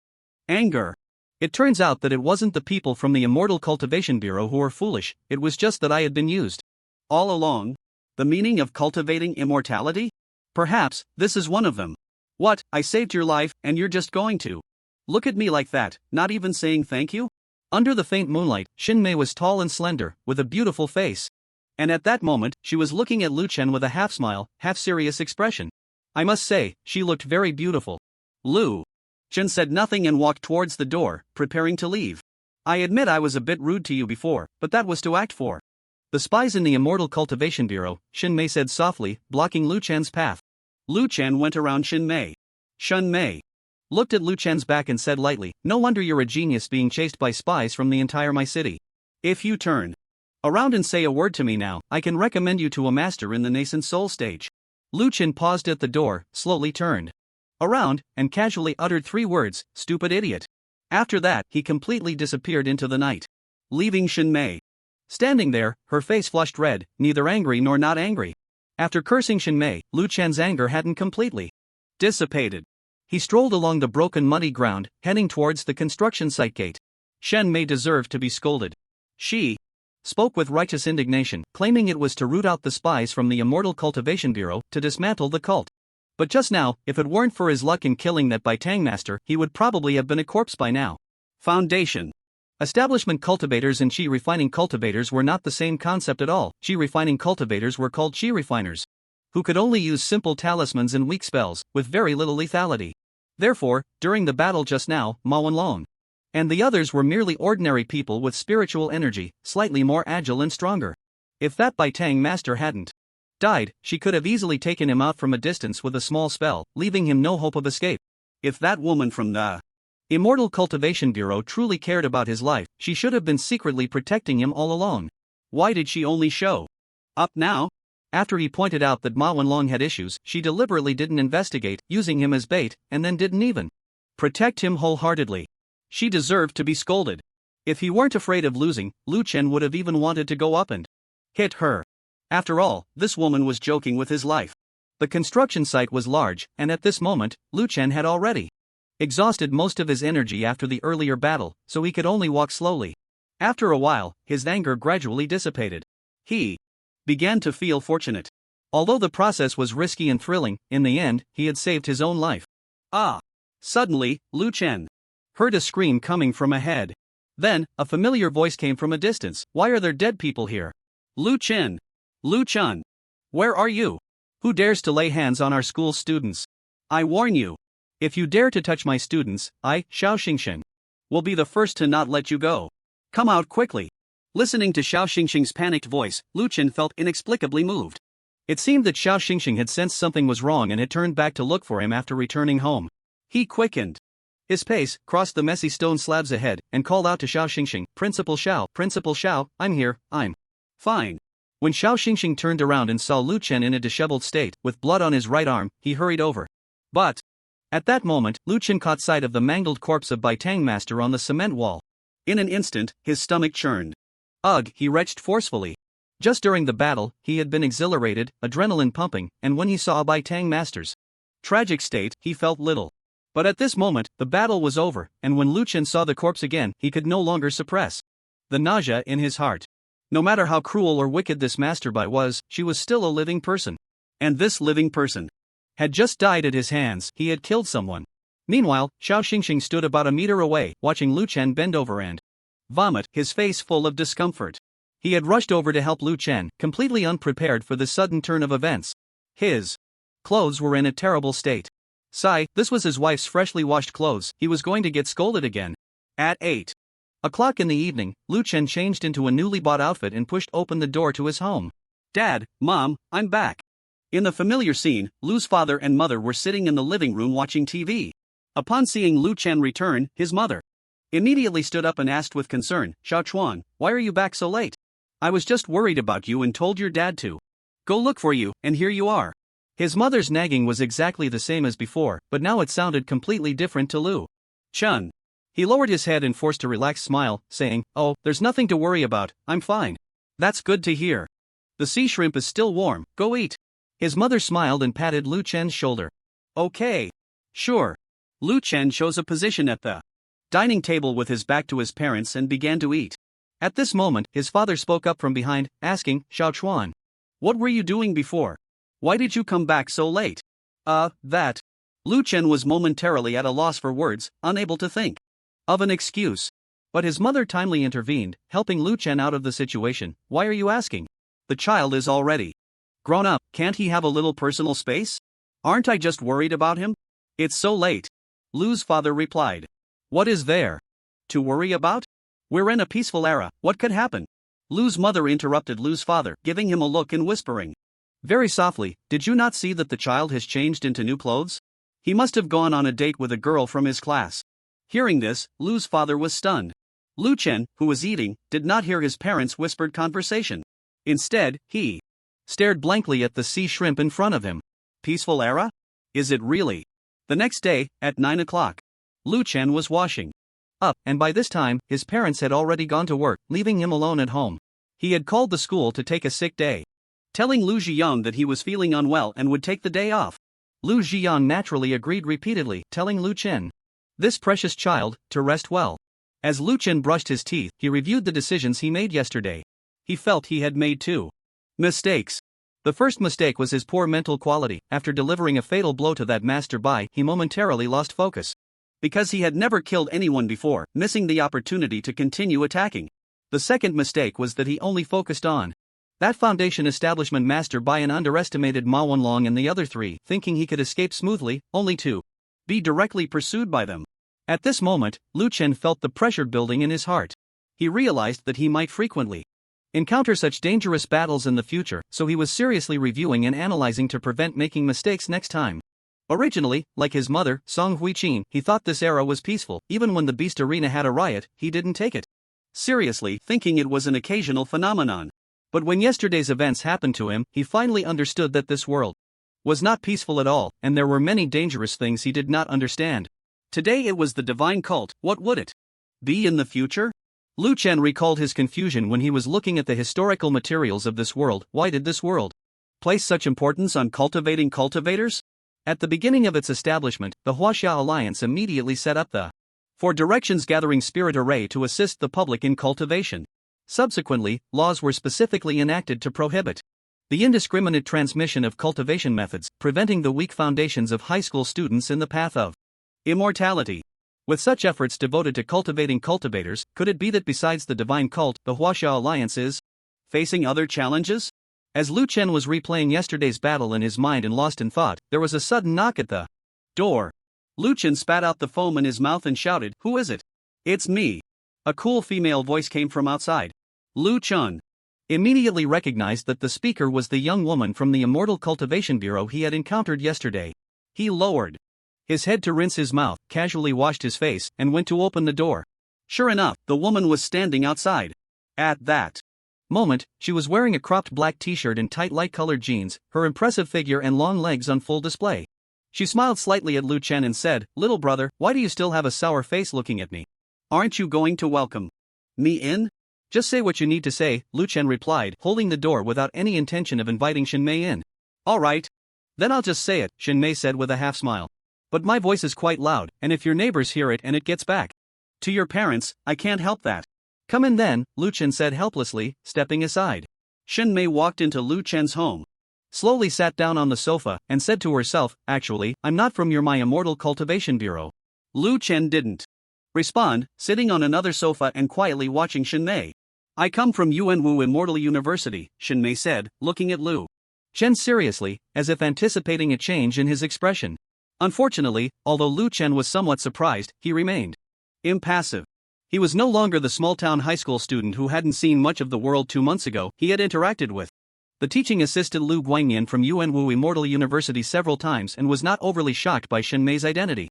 anger. It turns out that it wasn't the people from the Immortal Cultivation Bureau who were foolish, it was just that I had been used. All along. The meaning of cultivating immortality? Perhaps, this is one of them. What, I saved your life, and you're just going to look at me like that, not even saying thank you? Under the faint moonlight, Xin Mei was tall and slender, with a beautiful face. And at that moment, she was looking at Lu Chen with a half-smile, half-serious expression. I must say, she looked very beautiful. Lu Chen said nothing and walked towards the door, preparing to leave. I admit I was a bit rude to you before, but that was to act for the spies in the Immortal Cultivation Bureau, Xin Mei said softly, blocking Lu Chen's path. Lu Chen went around Xin Mei. Xin Mei looked at Lu Chen's back and said lightly, no wonder you're a genius being chased by spies from the entire my city. If you turn around and say a word to me now, I can recommend you to a master in the nascent soul stage. Lu Chen paused at the door, slowly turned around, and casually uttered 3 words, "Stupid idiot." After that, he completely disappeared into the night, leaving Shinmei standing there, her face flushed red, neither angry nor not angry. After cursing Shinmei, Lu Chen's anger hadn't completely dissipated. He strolled along the broken muddy ground, heading towards the construction site gate. Shinmei deserved to be scolded. She spoke with righteous indignation, claiming it was to root out the spies from the Immortal Cultivation Bureau to dismantle the cult. But just now, if it weren't for his luck in killing that Baitang master, he would probably have been a corpse by now. Foundation. Establishment cultivators and chi refining cultivators were not the same concept at all. Chi refining cultivators were called chi refiners, who could only use simple talismans and weak spells, with very little lethality. Therefore, during the battle just now, Ma Wanlong and the others were merely ordinary people with spiritual energy, slightly more agile and stronger. If that Baitang master hadn't died, she could have easily taken him out from a distance with a small spell, leaving him no hope of escape. If that woman from the Immortal Cultivation Bureau truly cared about his life, she should have been secretly protecting him all along. Why did she only show up now? After he pointed out that Ma Wanlong had issues, she deliberately didn't investigate, using him as bait, and then didn't even protect him wholeheartedly. She deserved to be scolded. If he weren't afraid of losing, Lu Chen would have even wanted to go up and hit her. After all, this woman was joking with his life. The construction site was large, and at this moment, Lu Chen had already exhausted most of his energy after the earlier battle, so he could only walk slowly. After a while, his anger gradually dissipated. He began to feel fortunate. Although the process was risky and thrilling, in the end, he had saved his own life. Ah! Suddenly, Lu Chen heard a scream coming from ahead. Then, a familiar voice came from a distance. Why are there dead people here? Lu Chen! Lu Chun! Where are you? Who dares to lay hands on our school students? I warn you. If you dare to touch my students, I, Xiao Xingxing, will be the first to not let you go. Come out quickly. Listening to Xiao Xingxing's panicked voice, Lu Chen felt inexplicably moved. It seemed that Xiao Xingxing had sensed something was wrong and had turned back to look for him after returning home. He quickened his pace, crossed the messy stone slabs ahead, and called out to Xiao Xingxing, Principal Xiao, I'm here, I'm fine. When Xiao Xingxing turned around and saw Lu Chen in a disheveled state, with blood on his right arm, he hurried over. But at that moment, Lu Chen caught sight of the mangled corpse of Baitang master on the cement wall. In an instant, his stomach churned. Ugh, he retched forcefully. Just during the battle, he had been exhilarated, adrenaline pumping, and when he saw Baitang master's tragic state, he felt little. But at this moment, the battle was over, and when Lu Chen saw the corpse again, he could no longer suppress the nausea in his heart. No matter how cruel or wicked this masterby was, she was still a living person. And this living person had just died at his hands. He had killed someone. Meanwhile, Xiao Xingxing stood about a meter away, watching Lu Chen bend over and vomit, his face full of discomfort. He had rushed over to help Lu Chen, completely unprepared for the sudden turn of events. His clothes were in a terrible state. Sigh, this was his wife's freshly washed clothes. He was going to get scolded again. At 8:00 in the evening, Lu Chen changed into a newly bought outfit and pushed open the door to his home. Dad, Mom, I'm back. In the familiar scene, Lu's father and mother were sitting in the living room watching TV. Upon seeing Lu Chen return, his mother immediately stood up and asked with concern, Xiao Chuan, why are you back so late? I was just worried about you and told your dad to go look for you, and here you are. His mother's nagging was exactly the same as before, but now it sounded completely different to Lu Chun. He lowered his head and forced a relaxed smile, saying, Oh, there's nothing to worry about, I'm fine. That's good to hear. The sea shrimp is still warm, go eat. His mother smiled and patted Lu Chen's shoulder. Okay. Sure. Lu Chen chose a position at the dining table with his back to his parents and began to eat. At this moment, his father spoke up from behind, asking, Xiao Chuan, what were you doing before? Why did you come back so late? That. Lu Chen was momentarily at a loss for words, unable to think of an excuse. But his mother timely intervened, helping Lu Chen out of the situation. Why are you asking? The child is already grown up, can't he have a little personal space? Aren't I just worried about him? It's so late. Lu's father replied. What is there to worry about? We're in a peaceful era, what could happen? Lu's mother interrupted Lu's father, giving him a look and whispering very softly, did you not see that the child has changed into new clothes? He must have gone on a date with a girl from his class. Hearing this, Lu's father was stunned. Lu Chen, who was eating, did not hear his parents' whispered conversation. Instead, he stared blankly at the sea shrimp in front of him. Peaceful era? Is it really? The next day, at 9 o'clock, Lu Chen was washing up, and by this time, his parents had already gone to work, leaving him alone at home. He had called the school to take a sick day, telling Lu Ziyang that he was feeling unwell and would take the day off. Lu Ziyang naturally agreed repeatedly, telling Lu Chen, this precious child, to rest well. As Lu Chen brushed his teeth, he reviewed the decisions he made yesterday. He felt he had made two mistakes. The first mistake was his poor mental quality. After delivering a fatal blow to that master-by, he momentarily lost focus. Because he had never killed anyone before, missing the opportunity to continue attacking. The second mistake was that he only focused on that foundation establishment master-by and underestimated Ma Wanlong and the other three, thinking he could escape smoothly, only to be directly pursued by them. At this moment, Lu Chen felt the pressure building in his heart. He realized that he might frequently encounter such dangerous battles in the future, so he was seriously reviewing and analyzing to prevent making mistakes next time. Originally, like his mother, Song Huiqin, he thought this era was peaceful. Even when the Beast Arena had a riot, he didn't take it seriously, thinking it was an occasional phenomenon. But when yesterday's events happened to him, he finally understood that this world was not peaceful at all, and there were many dangerous things he did not understand. Today it was the divine cult. What would it be in the future? Lu Chen recalled his confusion when he was looking at the historical materials of this world. Why did this world place such importance on cultivating cultivators? At the beginning of its establishment, the Huaxia Alliance immediately set up the Four Directions Gathering Spirit Array to assist the public in cultivation. Subsequently, laws were specifically enacted to prohibit the indiscriminate transmission of cultivation methods, preventing the weak foundations of high school students in the path of immortality. With such efforts devoted to cultivating cultivators, could it be that besides the divine cult, the Huaxia Alliance is facing other challenges? As Lu Chen was replaying yesterday's battle in his mind and lost in thought, there was a sudden knock at the door. Lu Chen spat out the foam in his mouth and shouted, "Who is it?" "It's me." A cool female voice came from outside. Lu Chen immediately recognized that the speaker was the young woman from the Immortal Cultivation Bureau he had encountered yesterday. He lowered his head to rinse his mouth, casually washed his face, and went to open the door. Sure enough, the woman was standing outside. At that moment, she was wearing a cropped black t-shirt and tight light-colored jeans, her impressive figure and long legs on full display. She smiled slightly at Lu Chen and said, "Little brother, why do you still have a sour face looking at me? Aren't you going to welcome me in?" "Just say what you need to say," Lu Chen replied, holding the door without any intention of inviting Shinmei in. "All right. Then I'll just say it," Shinmei said with a half-smile. "But my voice is quite loud, and if your neighbors hear it and it gets back to your parents, I can't help that." "Come in then," Lu Chen said helplessly, stepping aside. Shinmei walked into Lu Chen's home, slowly sat down on the sofa, and said to herself, "Actually, I'm not from your My Immortal Cultivation Bureau." Lu Chen didn't respond, sitting on another sofa and quietly watching Shinmei. "I come from Yuanwu Immortal University," Shinmei said, looking at Lu Chen seriously, as if anticipating a change in his expression. Unfortunately, although Lu Chen was somewhat surprised, he remained impassive. He was no longer the small-town high school student who hadn't seen much of the world 2 months ago. He had interacted with the teaching assistant Lu Guangyan from Yuanwu Immortal University several times and was not overly shocked by Shinmei's identity.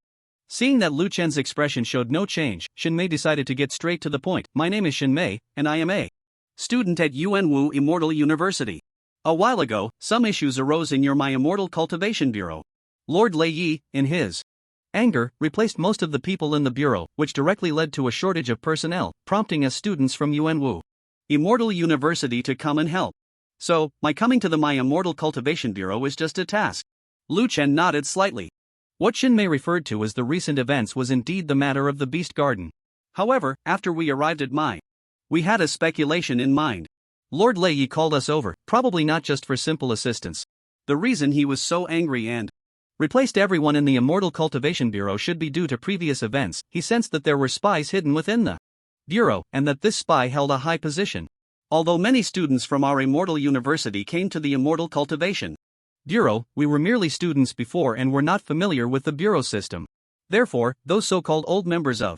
Seeing that Lu Chen's expression showed no change, Shinmei decided to get straight to the point. "My name is Shinmei, and I am a student at Yuanwu Immortal University. A while ago, some issues arose in your My Immortal Cultivation Bureau." Lord Lei Yi, in his anger, replaced most of the people in the bureau, which directly led to a shortage of personnel, prompting us students from Yuanwu Immortal University to come and help. "So, my coming to the My Immortal Cultivation Bureau is just a task." Lu Chen nodded slightly. What Shinmei referred to as the recent events was indeed the matter of the Beast Garden. However, after we arrived at we had a speculation in mind. Lord Lei Yi called us over, probably not just for simple assistance. The reason he was so angry and replaced everyone in the Immortal Cultivation Bureau should be due to previous events. He sensed that there were spies hidden within the bureau, and that this spy held a high position. Although many students from our Immortal University came to the Immortal Cultivation Bureau, we were merely students before and were not familiar with the bureau system. Therefore, those so-called old members of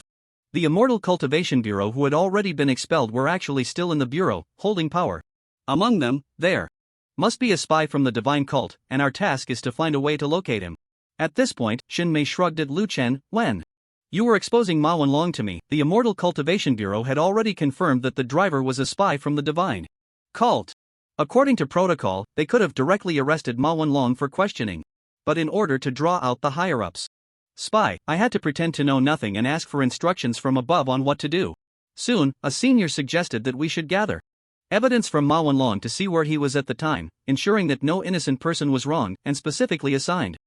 the Immortal Cultivation Bureau who had already been expelled were actually still in the bureau, holding power. Among them, there must be a spy from the divine cult, and our task is to find a way to locate him. At this point, Shinmei shrugged at Lu Chen. "When you were exposing Ma Wanlong to me, the Immortal Cultivation Bureau had already confirmed that the driver was a spy from the divine cult. According to protocol, they could have directly arrested Ma Wanlong for questioning. But in order to draw out the higher-ups, Spy, I had to pretend to know nothing and ask for instructions from above on what to do. Soon, a senior suggested that we should gather evidence from Ma Wanlong to see where he was at the time, ensuring that no innocent person was wronged, and specifically assigned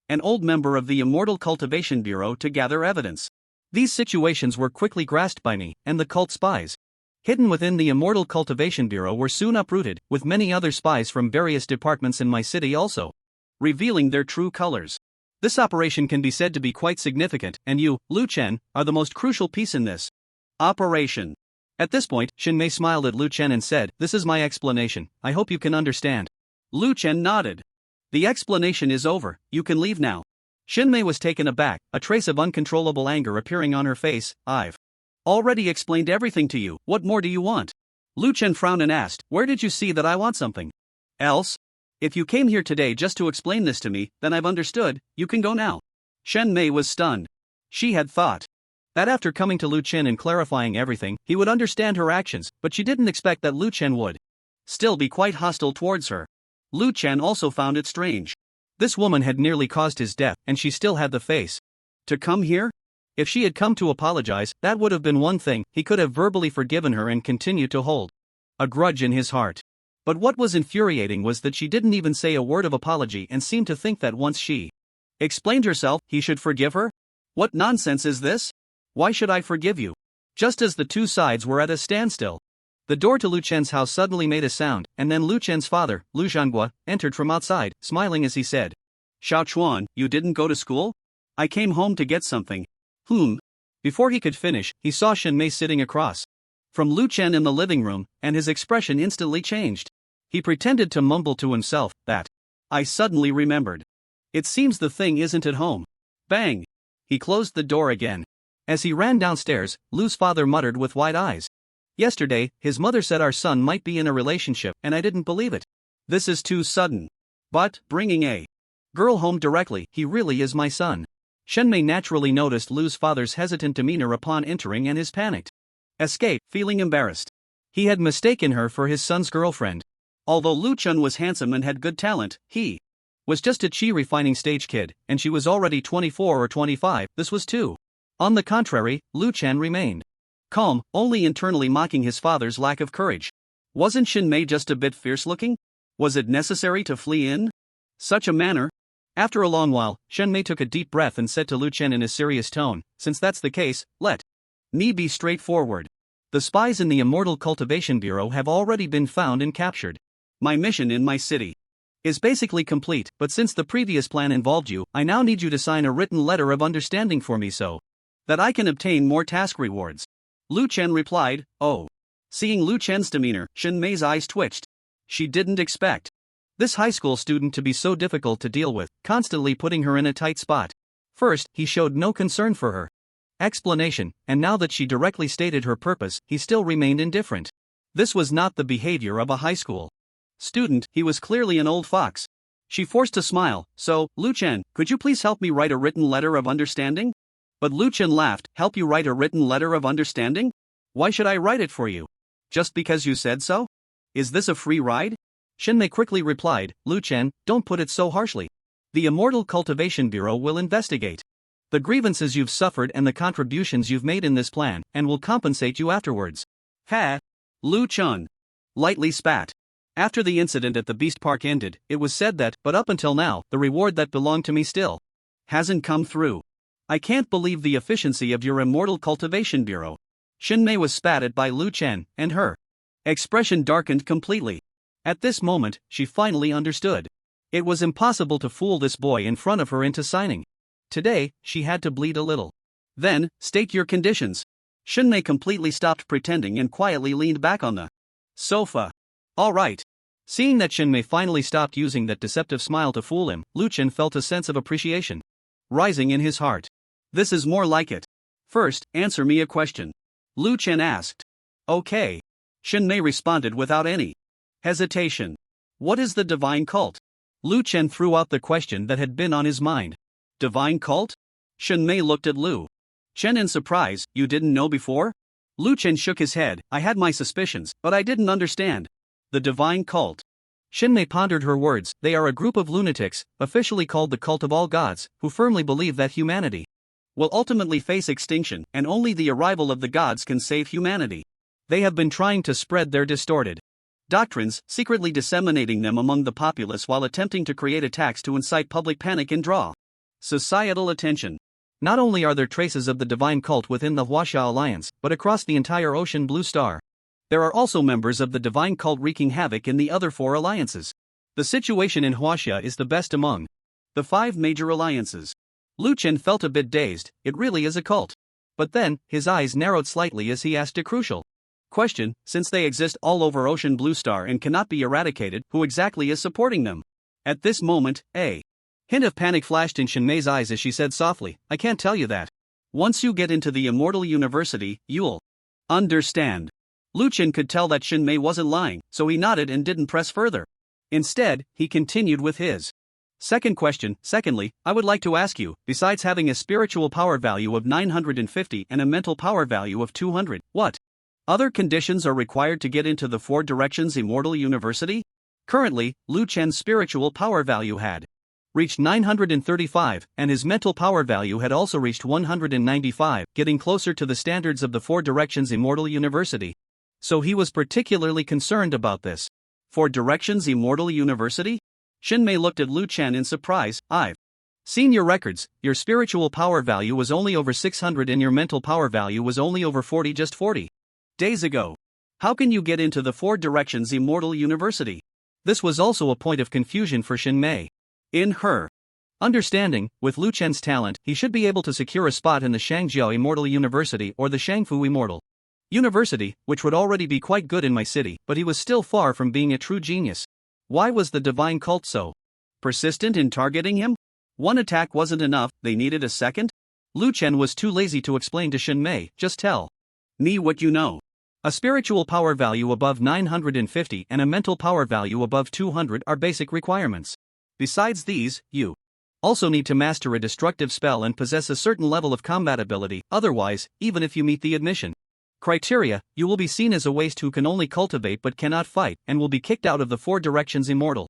an old member of the Immortal Cultivation Bureau to gather evidence. These situations were quickly grasped by me, and the cult spies hidden within the Immortal Cultivation Bureau were soon uprooted, with many other spies from various departments in my city also revealing their true colors. This operation can be said to be quite significant, and you, Lu Chen, are the most crucial piece in this operation. At this point, Shin Mei smiled at Lu Chen and said, "This is my explanation, I hope you can understand." Lu Chen nodded. "The explanation is over, you can leave now." Shin Mei was taken aback, a trace of uncontrollable anger appearing on her face. "I've already explained everything to you, what more do you want?" Lu Chen frowned and asked, "Where did you see that I want something else? If you came here today just to explain this to me, then I've understood, you can go now." Shen Mei was stunned. She had thought that after coming to Lu Chen and clarifying everything, he would understand her actions, but she didn't expect that Lu Chen would still be quite hostile towards her. Lu Chen also found it strange. This woman had nearly caused his death, and she still had the face to come here? If she had come to apologize, that would have been one thing, he could have verbally forgiven her and continued to hold a grudge in his heart. But what was infuriating was that she didn't even say a word of apology and seemed to think that once she explained herself, he should forgive her? What nonsense is this? Why should I forgive you? Just as the two sides were at a standstill, the door to Lu Chen's house suddenly made a sound, and then Lu Chen's father, Lu Zhanghua, entered from outside, smiling as he said, "Xiao Chuan, you didn't go to school? I came home to get something." Before he could finish, he saw Shin Mei sitting across from Lu Chen in the living room, and his expression instantly changed. He pretended to mumble to himself that, "I suddenly remembered. It seems the thing isn't at home." Bang! He closed the door again. As he ran downstairs, Lu's father muttered with wide eyes. "Yesterday, his mother said our son might be in a relationship, and I didn't believe it. This is too sudden. But, bringing a girl home directly, he really is my son." Shenmei naturally noticed Lu's father's hesitant demeanor upon entering and his panicked escape, feeling embarrassed. He had mistaken her for his son's girlfriend. Although Lu Chun was handsome and had good talent, he was just a chi-refining stage kid, and she was already 24 or 25, this was too. On the contrary, Lu Chen remained calm, only internally mocking his father's lack of courage. Wasn't Shin Mei just a bit fierce-looking? Was it necessary to flee in such a manner? After a long while, Shen Mei took a deep breath and said to Lu Chen in a serious tone, "Since that's the case, let me be straightforward. The spies in the Immortal Cultivation Bureau have already been found and captured. My mission in my city is basically complete, but since the previous plan involved you, I now need you to sign a written letter of understanding for me so that I can obtain more task rewards." Lu Chen replied, "Oh." Seeing Lu Chen's demeanor, Shin Mei's eyes twitched. She didn't expect this high school student to be so difficult to deal with, constantly putting her in a tight spot. First, he showed no concern for her explanation, and now that she directly stated her purpose, he still remained indifferent. This was not the behavior of a high school student, he was clearly an old fox. She forced a smile, "So, Lu Chen, could you please help me write a written letter of understanding?" But Lu Chen laughed, "Help you write a written letter of understanding? Why should I write it for you? Just because you said so? Is this a free ride?" Shinmei quickly replied, "Lu Chen, don't put it so harshly. The Immortal Cultivation Bureau will investigate the grievances you've suffered and the contributions you've made in this plan, and will compensate you afterwards." Ha! Lu Chun lightly spat. After the incident at the Beast Park ended, it was said that, but up until now, the reward that belonged to me still hasn't come through. I can't believe the efficiency of your Immortal Cultivation Bureau. Shinmei was spat at by Lu Chen, and her expression darkened completely. At this moment, she finally understood. It was impossible to fool this boy in front of her into signing. Today, she had to bleed a little. "Then, state your conditions." Shinmei completely stopped pretending and quietly leaned back on the sofa. "All right." Seeing that Shinmei finally stopped using that deceptive smile to fool him, Lu Chen felt a sense of appreciation rising in his heart. This is more like it. "First, answer me a question," Lu Chen asked. "Okay." Shinmei responded without any hesitation. "What is the divine cult?" Lu Chen threw out the question that had been on his mind. "Divine cult?" Shinmei looked at Lu Chen in surprise. "You didn't know before?" Lu Chen shook his head. "I had my suspicions, but I didn't understand. The divine cult." Shinmei pondered her words. "They are a group of lunatics, officially called the cult of all gods, who firmly believe that humanity will ultimately face extinction, and only the arrival of the gods can save humanity. They have been trying to spread their distorted doctrines, secretly disseminating them among the populace while attempting to create attacks to incite public panic and draw societal attention. Not only are there traces of the divine cult within the Huaxia Alliance, but across the entire Ocean Blue Star. There are also members of the divine cult wreaking havoc in the other 4 alliances. The situation in Huaxia is the best among the 5 major alliances. Lu Chen felt a bit dazed. It really is a cult. But then, his eyes narrowed slightly as he asked a crucial question: since they exist all over Ocean Blue Star and cannot be eradicated, who exactly is supporting them? At this moment, a hint of panic flashed in Shinmei's eyes as she said softly, "I can't tell you that. Once you get into the Immortal University, you'll understand." Lu Chen could tell that Shinmei wasn't lying, so he nodded and didn't press further. Instead, he continued with his second question. "Secondly, I would like to ask you, besides having a spiritual power value of 950 and a mental power value of 200, what other conditions are required to get into the 4 Directions Immortal University?" Currently, Lu Chen's spiritual power value had reached 935, and his mental power value had also reached 195, getting closer to the standards of the 4 Directions Immortal University. So he was particularly concerned about this. 4 Directions Immortal University? Shinmei looked at Lu Chen in surprise. "I've seen your records. Your spiritual power value was only over 600 and your mental power value was only over 40 just 40 days ago. How can you get into the 4 Directions Immortal University?" This was also a point of confusion for Shinmei. In her understanding, with Lu Chen's talent, he should be able to secure a spot in the Shangjiao Immortal University or the Shangfu Immortal University, which would already be quite good in my city, but he was still far from being a true genius. Why was the divine cult so persistent in targeting him? One attack wasn't enough, they needed a second? Lu Chen was too lazy to explain to Shinmei. "Just tell me what you know." A spiritual power value above 950 and a mental power value above 200 are basic requirements. Besides these, you also need to master a destructive spell and possess a certain level of combat ability, otherwise, even if you meet the admission criteria, you will be seen as a waste who can only cultivate but cannot fight, and will be kicked out of the 4 Directions Immortal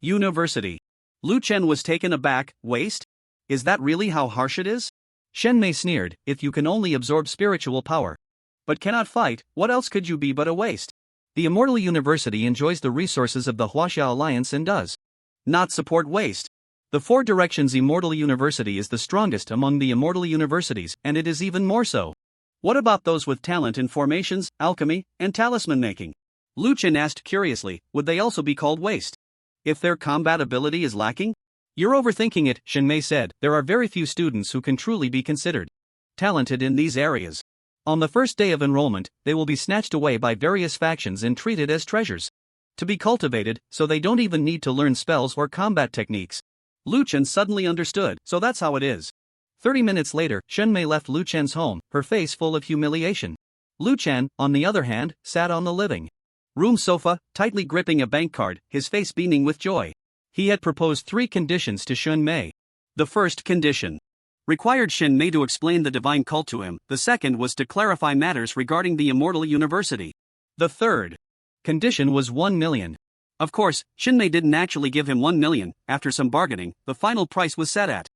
University. Lu Chen was taken aback. "Waste? Is that really how harsh it is?" Shenmei sneered. "If you can only absorb spiritual power but cannot fight, what else could you be but a waste? The Immortal University enjoys the resources of the Huaxia Alliance and does not support waste. The 4 Directions Immortal University is the strongest among the Immortal Universities, and it is even more so. What about those with talent in formations, alchemy, and talisman making?" Lu Chen asked curiously. "Would they also be called waste if their combat ability is lacking?" "You're overthinking it," Shinmei said. "There are very few students who can truly be considered talented in these areas. On the first day of enrollment, they will be snatched away by various factions and treated as treasures to be cultivated, so they don't even need to learn spells or combat techniques." Lu Chen suddenly understood. So that's how it is. 30 minutes later, Shenmei left Lu Chen's home, her face full of humiliation. Lu Chen, on the other hand, sat on the living room sofa, tightly gripping a bank card, his face beaming with joy. He had proposed 3 conditions to Shenmei. The first condition required Shenmei to explain the divine cult to him. The second was to clarify matters regarding the Immortal University. The third condition was 1 million. Of course, Shenmei didn't actually give him 1 million. After some bargaining, the final price was set at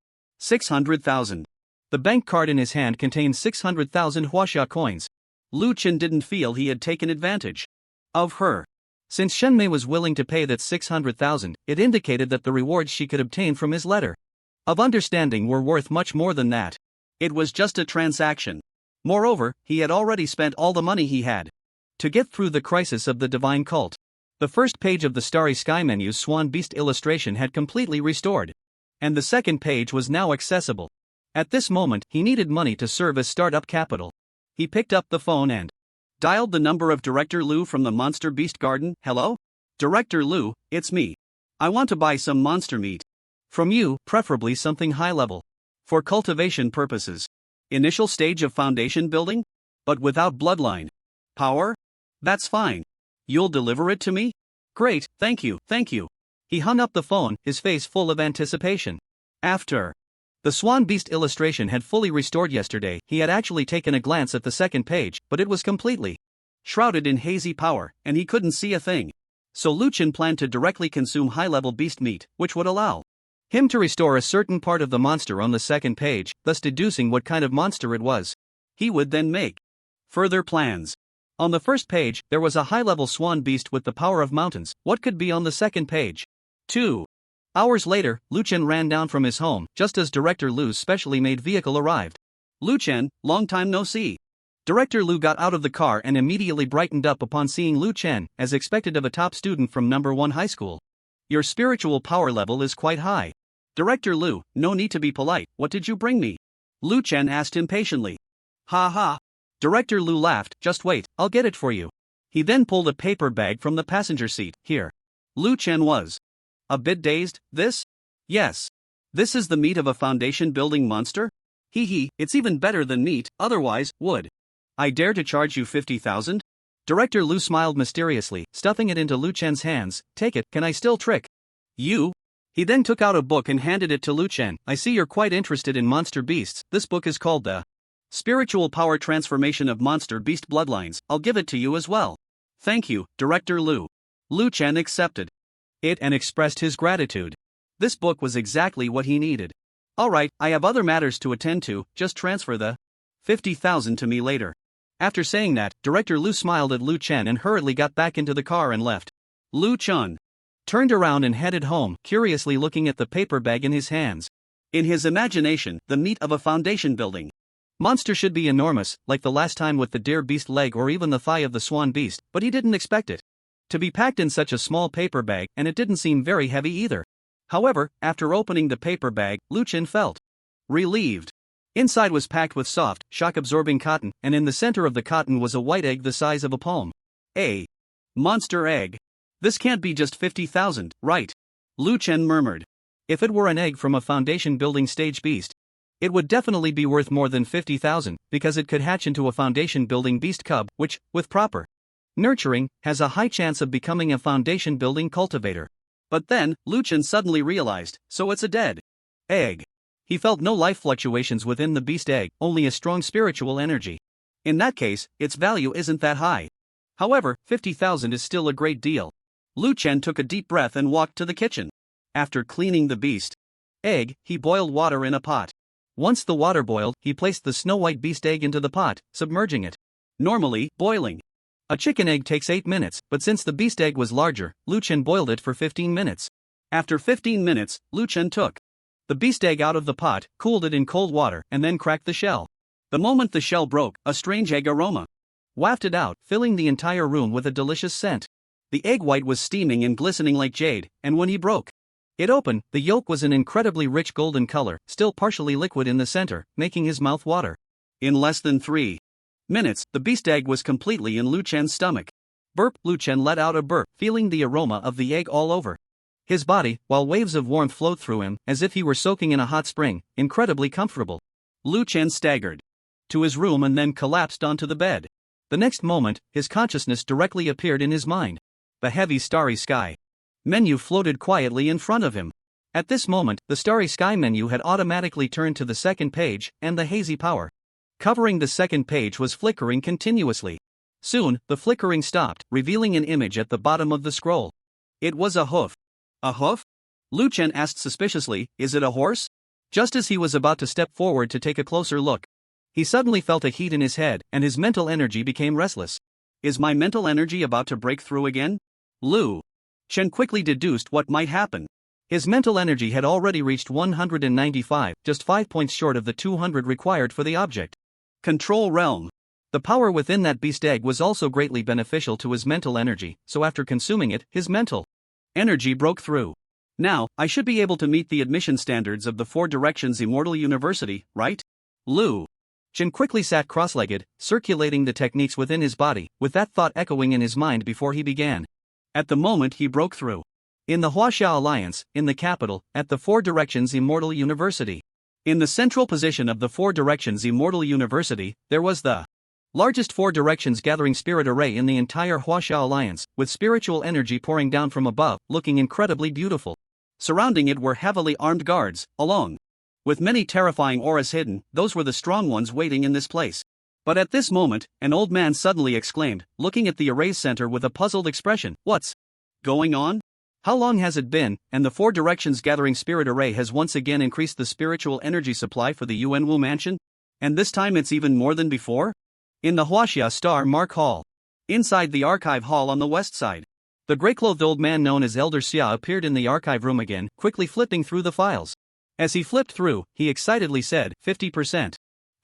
600,000. The bank card in his hand contained 600,000 Huaxia coins. Lu Chen didn't feel he had taken advantage of her. Since Shenmei was willing to pay that 600,000, it indicated that the rewards she could obtain from his letter of understanding were worth much more than that. It was just a transaction. Moreover, he had already spent all the money he had to get through the crisis of the divine cult. The first page of the Starry Sky menu's Swan Beast illustration had completely restored, and the second page was now accessible. At this moment, he needed money to serve as startup capital. He picked up the phone and dialed the number of Director Lu from the Monster Beast Garden. "Hello? Director Lu, it's me. I want to buy some monster meat from you, preferably something high level, for cultivation purposes. Initial stage of foundation building? But without bloodline power? That's fine. You'll deliver it to me? Great, thank you, thank you." He hung up the phone, his face full of anticipation. After the Swan Beast illustration had fully restored yesterday, he had actually taken a glance at the second page, but it was completely shrouded in hazy power, and he couldn't see a thing. So Lu Chen planned to directly consume high-level beast meat, which would allow him to restore a certain part of the monster on the second page, thus deducing what kind of monster it was. He would then make further plans. On the first page, there was a high-level swan beast with the power of mountains. What could be on the second page? 2 hours later, Lu Chen ran down from his home, just as Director Lu's specially made vehicle arrived. Lu Chen, long time no see. Director Lu got out of the car and immediately brightened up upon seeing Lu Chen, as expected of a top student from number 1 high school. Your spiritual power level is quite high. Director Lu, no need to be polite, what did you bring me? Lu Chen asked impatiently. Ha ha. Director Lu laughed, just wait, I'll get it for you. He then pulled a paper bag from the passenger seat. Here. Lu Chen was a bit dazed. This? Yes. This is the meat of a foundation building monster? Hee hee, it's even better than meat, otherwise, would I dare to charge you 50,000? Director Lu smiled mysteriously, stuffing it into Lu Chen's hands. Take it, can I still trick you? He then took out a book and handed it to Lu Chen. I see you're quite interested in monster beasts. This book is called The Spiritual Power Transformation of Monster Beast Bloodlines. I'll give it to you as well. Thank you, Director Lu. Lu Chen accepted it and expressed his gratitude. This book was exactly what he needed. Alright, I have other matters to attend to, just transfer the 50,000 to me later. After saying that, Director Lu smiled at Lu Chen and hurriedly got back into the car and left. Lu Chen turned around and headed home, curiously looking at the paper bag in his hands. In his imagination, the meat of a foundation building monster should be enormous, like the last time with the deer beast leg or even the thigh of the swan beast, but he didn't expect it to be packed in such a small paper bag, and it didn't seem very heavy either. However, after opening the paper bag, Lu Chen felt relieved. Inside was packed with soft, shock-absorbing cotton, and in the center of the cotton was a white egg the size of a palm. A monster egg. This can't be just 50,000, right? Lu Chen murmured. If it were an egg from a foundation-building stage beast, it would definitely be worth more than 50,000, because it could hatch into a foundation-building beast cub, which, with proper nurturing, has a high chance of becoming a foundation-building cultivator. But then, Lu Chen suddenly realized, so it's a dead egg. He felt no life fluctuations within the beast egg, only a strong spiritual energy. In that case, its value isn't that high. However, 50,000 is still a great deal. Lu Chen took a deep breath and walked to the kitchen. After cleaning the beast egg, he boiled water in a pot. Once the water boiled, he placed the snow-white beast egg into the pot, submerging it. Normally, boiling a chicken egg takes 8 minutes, but since the beast egg was larger, Lu Chen boiled it for 15 minutes. After 15 minutes, Lu Chen took the beast egg out of the pot, cooled it in cold water, and then cracked the shell. The moment the shell broke, a strange egg aroma wafted out, filling the entire room with a delicious scent. The egg white was steaming and glistening like jade, and when he broke it open, the yolk was an incredibly rich golden color, still partially liquid in the center, making his mouth water. In less than 3 minutes, the beast egg was completely in Lu Chen's stomach. Burp! Lu Chen let out a burp, feeling the aroma of the egg all over his body, while waves of warmth flowed through him, as if he were soaking in a hot spring, incredibly comfortable. Lu Chen staggered to his room and then collapsed onto the bed. The next moment, his consciousness directly appeared in his mind. The heavy starry sky menu floated quietly in front of him. At this moment, the starry sky menu had automatically turned to the second page, and the hazy power covering the second page was flickering continuously. Soon, the flickering stopped, revealing an image at the bottom of the scroll. It was a hoof. A hoof? Lu Chen asked suspiciously, is it a horse? Just as he was about to step forward to take a closer look, he suddenly felt a heat in his head, and his mental energy became restless. Is my mental energy about to break through again? Lu Chen quickly deduced what might happen. His mental energy had already reached 195, just 5 points short of the 200 required for the object control realm. The power within that beast egg was also greatly beneficial to his mental energy, so after consuming it, his mental energy broke through. Now, I should be able to meet the admission standards of the 4 Directions Immortal University, right? Lu Chen quickly sat cross-legged, circulating the techniques within his body, with that thought echoing in his mind before he began. At the moment he broke through. In the Huaxia Alliance, in the capital, at the 4 Directions Immortal University. In the central position of the 4 Directions Immortal University, there was the largest 4 Directions gathering spirit array in the entire Huaxia Alliance, with spiritual energy pouring down from above, looking incredibly beautiful. Surrounding it were heavily armed guards, along with many terrifying auras hidden. Those were the strong ones waiting in this place. But at this moment, an old man suddenly exclaimed, looking at the array's center with a puzzled expression, "What's going on?" How long has it been? And the Four Directions Gathering Spirit Array has once again increased the spiritual energy supply for the Yuanwu mansion? And this time it's even more than before? In the Huaxia Star Mark Hall. Inside the archive hall on the west side. The gray-clothed old man known as Elder Xia appeared in the archive room again, quickly flipping through the files. As he flipped through, he excitedly said, 50%.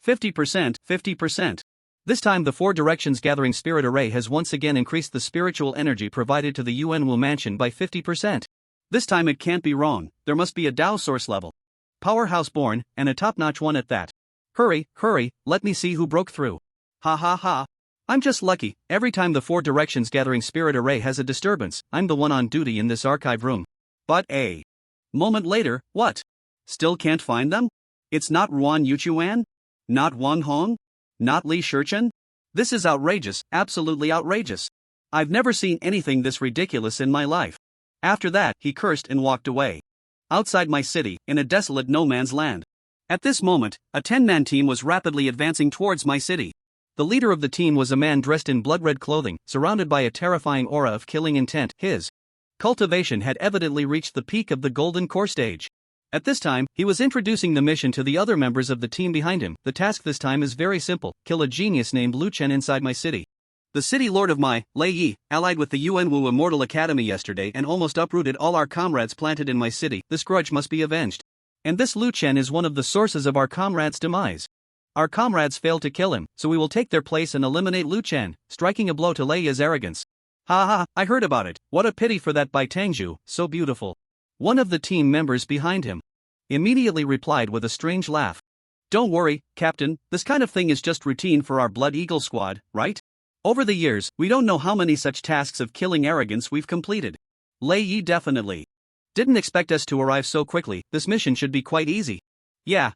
50%, 50%. This time the Four Directions Gathering Spirit Array has once again increased the spiritual energy provided to the Yuanwu mansion by 50%. This time it can't be wrong, there must be a Dao source level. Powerhouse born, and a top-notch one at that. Hurry, hurry, let me see who broke through. Ha ha ha. I'm just lucky, every time the Four Directions Gathering Spirit Array has a disturbance, I'm the one on duty in this archive room. But a moment later, what? Still can't find them? It's not Ruan Yuchuan? Not Wang Hong? Not Li Shichen? This is outrageous, absolutely outrageous. I've never seen anything this ridiculous in my life. After that, he cursed and walked away. Outside my city, in a desolate no-man's land. At this moment, a 10-man team was rapidly advancing towards my city. The leader of the team was a man dressed in blood-red clothing, surrounded by a terrifying aura of killing intent. His cultivation had evidently reached the peak of the golden core stage. At this time, he was introducing the mission to the other members of the team behind him. The task this time is very simple: kill a genius named Lu Chen inside my city. The city lord of my, Lei Yi, allied with the Yuanwu Immortal Academy yesterday and almost uprooted all our comrades planted in my city. This grudge must be avenged. And this Lu Chen is one of the sources of our comrades' demise. Our comrades failed to kill him, so we will take their place and eliminate Lu Chen, striking a blow to Lei Yi's arrogance. Ha ha, I heard about it. What a pity for that Bai Tangju, so beautiful. One of the team members behind him immediately replied with a strange laugh. Don't worry, Captain, this kind of thing is just routine for our Blood Eagle squad, right? Over the years, we don't know how many such tasks of killing arrogance we've completed. Lei Yi definitely didn't expect us to arrive so quickly. This mission should be quite easy. Yeah,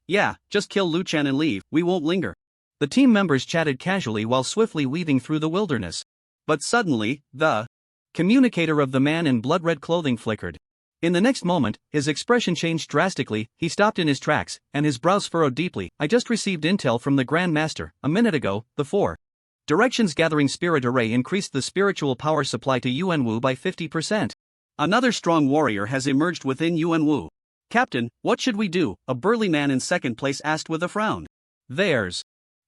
just kill Lu Chen and leave, we won't linger. The team members chatted casually while swiftly weaving through the wilderness. But suddenly, the communicator of the man in blood-red clothing flickered. In the next moment, his expression changed drastically. He stopped in his tracks, and his brows furrowed deeply. I just received intel from the Grand Master. A minute ago, the Four Directions Gathering Spirit Array increased the spiritual power supply to Yuanwu by 50%. Another strong warrior has emerged within Yuanwu. Captain, what should we do? A burly man in second place asked with a frown. There's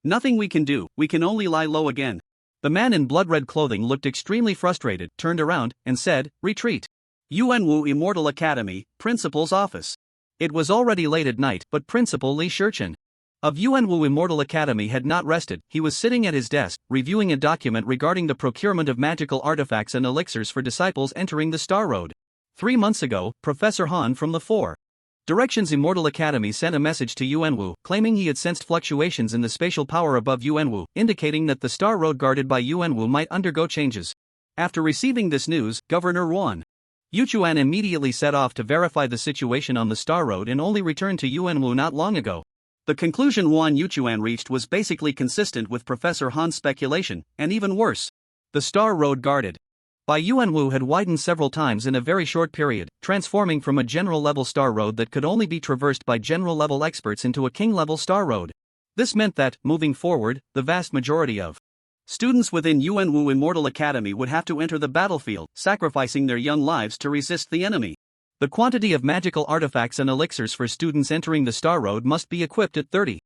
nothing we can do, we can only lie low again. The man in blood-red clothing looked extremely frustrated, turned around, and said, retreat. Yuanwu Immortal Academy, Principal's office. It was already late at night, but Principal Li Shichen of Yuanwu Immortal Academy had not rested. He was sitting at his desk, reviewing a document regarding the procurement of magical artifacts and elixirs for disciples entering the Star Road. 3 months ago, Professor Han from the Four Directions Immortal Academy sent a message to Yuanwu, claiming he had sensed fluctuations in the spatial power above Yuanwu, indicating that the Star Road guarded by Yuanwu might undergo changes. After receiving this news, Governor Ruan Yuchuan immediately set off to verify the situation on the Star Road and only returned to Yuanwu not long ago. The conclusion Ruan Yuchuan reached was basically consistent with Professor Han's speculation, and even worse. The Star Road guarded by Yuanwu had widened several times in a very short period, transforming from a general-level Star Road that could only be traversed by general-level experts into a king-level Star Road. This meant that, moving forward, the vast majority of students within Yuanwu Immortal Academy would have to enter the battlefield, sacrificing their young lives to resist the enemy. The quantity of magical artifacts and elixirs for students entering the Star Road must be equipped at 30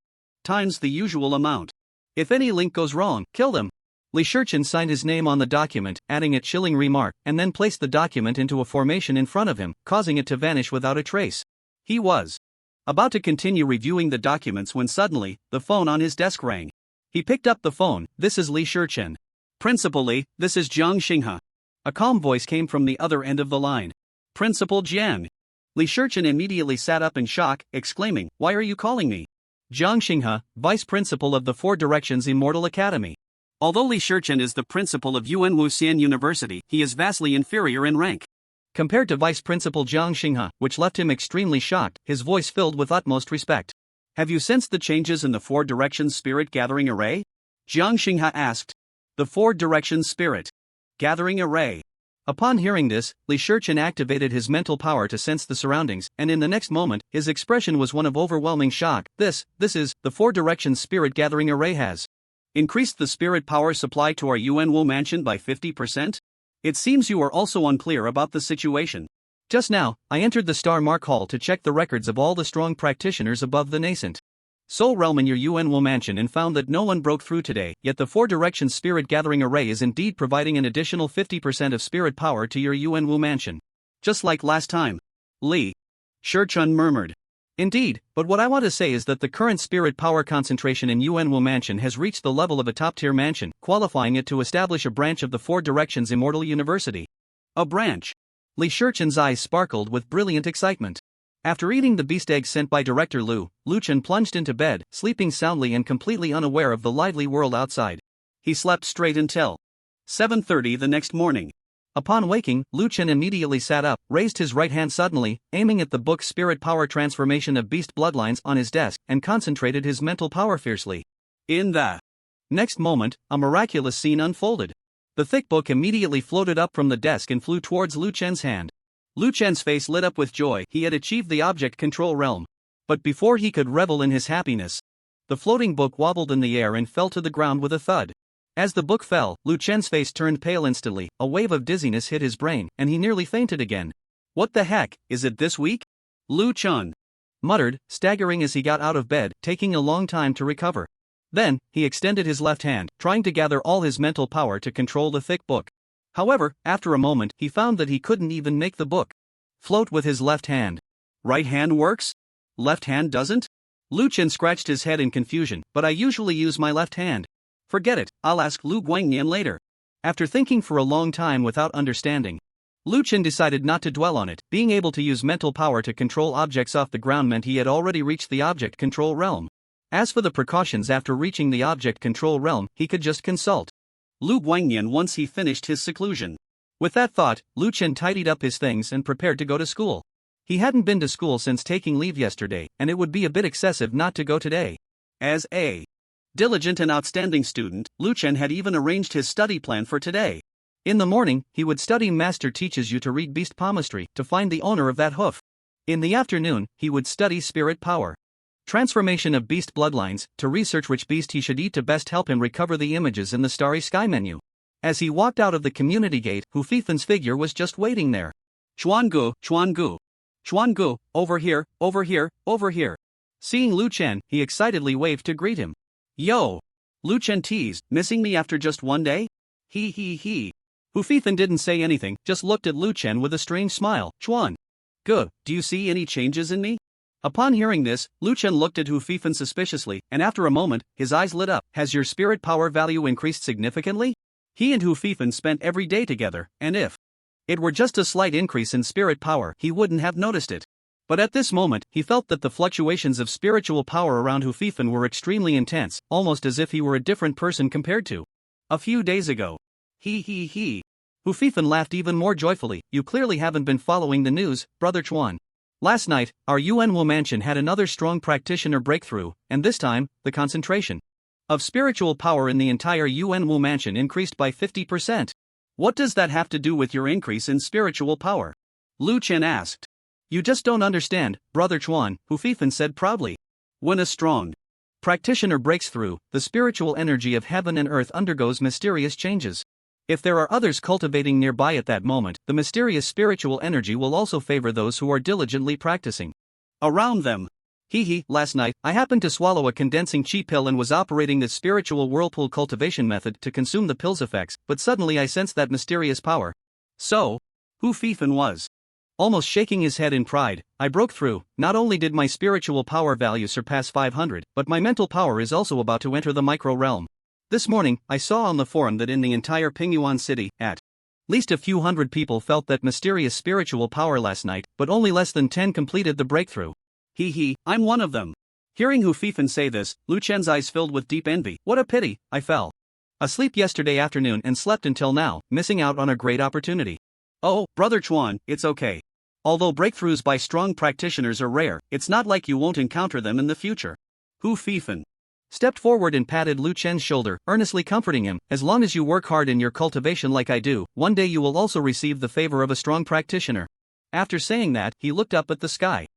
times the usual amount. If any link goes wrong, kill them. Li Shichen signed his name on the document, adding a chilling remark, and then placed the document into a formation in front of him, causing it to vanish without a trace. He was about to continue reviewing the documents when suddenly, the phone on his desk rang. He picked up the phone. This is Li Shichen. Principal Li, this is Jiang Xinghe. A calm voice came from the other end of the line. Principal Jian. Li Shichen immediately sat up in shock, exclaiming, why are you calling me? Jiang Xinghe, Vice Principal of the Four Directions Immortal Academy. Although Li Shichen is the principal of Yuanwu Xian University, he is vastly inferior in rank compared to Vice Principal Jiang Xinghe, which left him extremely shocked, his voice filled with utmost respect. Have you sensed the changes in the Four Directions Spirit Gathering Array? Jiang Xinghe asked. The Four Directions Spirit Gathering Array. Upon hearing this, Li Shichen activated his mental power to sense the surroundings, and in the next moment, his expression was one of overwhelming shock. This is, the Four Directions Spirit Gathering Array has increased the spirit power supply to our Yuanwu mansion by 50%? It seems you are also unclear about the situation. Just now, I entered the Star Mark Hall to check the records of all the strong practitioners above the nascent Soul Realm in your Yuanwu mansion and found that no one broke through today, yet the Four Directions Spirit Gathering Array is indeed providing an additional 50% of spirit power to your Yuanwu mansion. Just like last time. Li Shichun murmured. Indeed, but what I want to say is that the current spirit power concentration in Yuanwu mansion has reached the level of a top-tier mansion, qualifying it to establish a branch of the Four Directions Immortal University. A branch. Li Shichun's eyes sparkled with brilliant excitement. After eating the beast egg sent by Director Lu Chen plunged into bed, sleeping soundly and completely unaware of the lively world outside. He slept straight until 7:30 the next morning. Upon waking, Lu Chen immediately sat up, raised his right hand suddenly, aiming at the book Spirit Power Transformation of Beast Bloodlines on his desk, and concentrated his mental power fiercely. In the next moment, a miraculous scene unfolded. The thick book immediately floated up from the desk and flew towards Lu Chen's hand. Lu Chen's face lit up with joy. He had achieved the object control realm. But before he could revel in his happiness, the floating book wobbled in the air and fell to the ground with a thud. As the book fell, Lu Chen's face turned pale instantly, a wave of dizziness hit his brain, and he nearly fainted again. What the heck, is it this week? Lu Chen muttered, staggering as he got out of bed, taking a long time to recover. Then, he extended his left hand, trying to gather all his mental power to control the thick book. However, after a moment, he found that he couldn't even make the book float with his left hand. Right hand works? Left hand doesn't? Lu Chen scratched his head in confusion, but I usually use my left hand. Forget it, I'll ask Lu Guangnian later. After thinking for a long time without understanding, Lu Chen decided not to dwell on it. Being able to use mental power to control objects off the ground meant he had already reached the object control realm. As for the precautions after reaching the object control realm, he could just consult Lu Guangnian once he finished his seclusion. With that thought, Lu Chen tidied up his things and prepared to go to school. He hadn't been to school since taking leave yesterday, and it would be a bit excessive not to go today. As a diligent and outstanding student, Lu Chen had even arranged his study plan for today. In the morning, he would study Master Teaches You to read Beast Palmistry to find the owner of that hoof. In the afternoon, he would study Spirit Power Transformation of Beast Bloodlines to research which beast he should eat to best help him recover the images in the Starry Sky menu. As he walked out of the community gate, Hu Fifen's figure was just waiting there. Chuangu, Chuangu. Chuangu, over here, over here, over here. Seeing Lu Chen, he excitedly waved to greet him. Yo! Lu Chen teased, missing me after just one day? He. Hu Fifen didn't say anything, just looked at Lu Chen with a strange smile. Chuan. Good, do you see any changes in me? Upon hearing this, Lu Chen looked at Hu Fifen suspiciously, and after a moment, his eyes lit up. Has your spirit power value increased significantly? He and Hu Fifen spent every day together, and if it were just a slight increase in spirit power, he wouldn't have noticed it. But at this moment, he felt that the fluctuations of spiritual power around Hu Fifen were extremely intense, almost as if he were a different person compared to a few days ago. He. Hu Fifen laughed even more joyfully. You clearly haven't been following the news, Brother Chuan. Last night, our Yuanwu mansion had another strong practitioner breakthrough, and this time, the concentration of spiritual power in the entire Yuanwu mansion increased by 50%. What does that have to do with your increase in spiritual power? Lu Chen asked. You just don't understand, Brother Chuan, Hu Fifen said proudly. When a strong practitioner breaks through, the spiritual energy of heaven and earth undergoes mysterious changes. If there are others cultivating nearby at that moment, the mysterious spiritual energy will also favor those who are diligently practicing around them. Last night, I happened to swallow a condensing chi pill and was operating the spiritual whirlpool cultivation method to consume the pill's effects, but suddenly I sensed that mysterious power. So, Hu Fifen was almost shaking his head in pride. I broke through. Not only did my spiritual power value surpass 500, but my mental power is also about to enter the micro realm. This morning, I saw on the forum that in the entire Pingyuan city, at least a few hundred people felt that mysterious spiritual power last night, but only less than 10 completed the breakthrough. I'm one of them. Hearing Hu Fifen say this, Lu Chen's eyes filled with deep envy. What a pity, I fell asleep yesterday afternoon and slept until now, missing out on a great opportunity. Oh, Brother Chuan, it's okay. Although breakthroughs by strong practitioners are rare, it's not like you won't encounter them in the future. Hu Fifen stepped forward and patted Lu Chen's shoulder, earnestly comforting him. As long as you work hard in your cultivation like I do, one day you will also receive the favor of a strong practitioner. After saying that, he looked up at the sky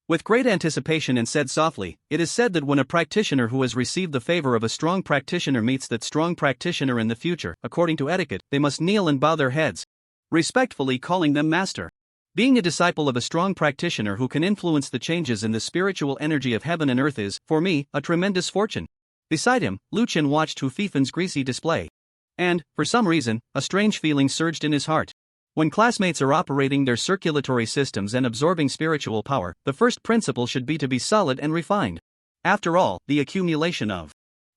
with great anticipation and said softly, it is said that when a practitioner who has received the favor of a strong practitioner meets that strong practitioner in the future, according to etiquette, they must kneel and bow their heads, respectfully calling them master. Being a disciple of a strong practitioner who can influence the changes in the spiritual energy of heaven and earth is, for me, a tremendous fortune. Beside him, Lu Chen watched Hu Feifan's greasy display. And, for some reason, a strange feeling surged in his heart. When classmates are operating their circulatory systems and absorbing spiritual power, the first principle should be to be solid and refined. After all, the accumulation of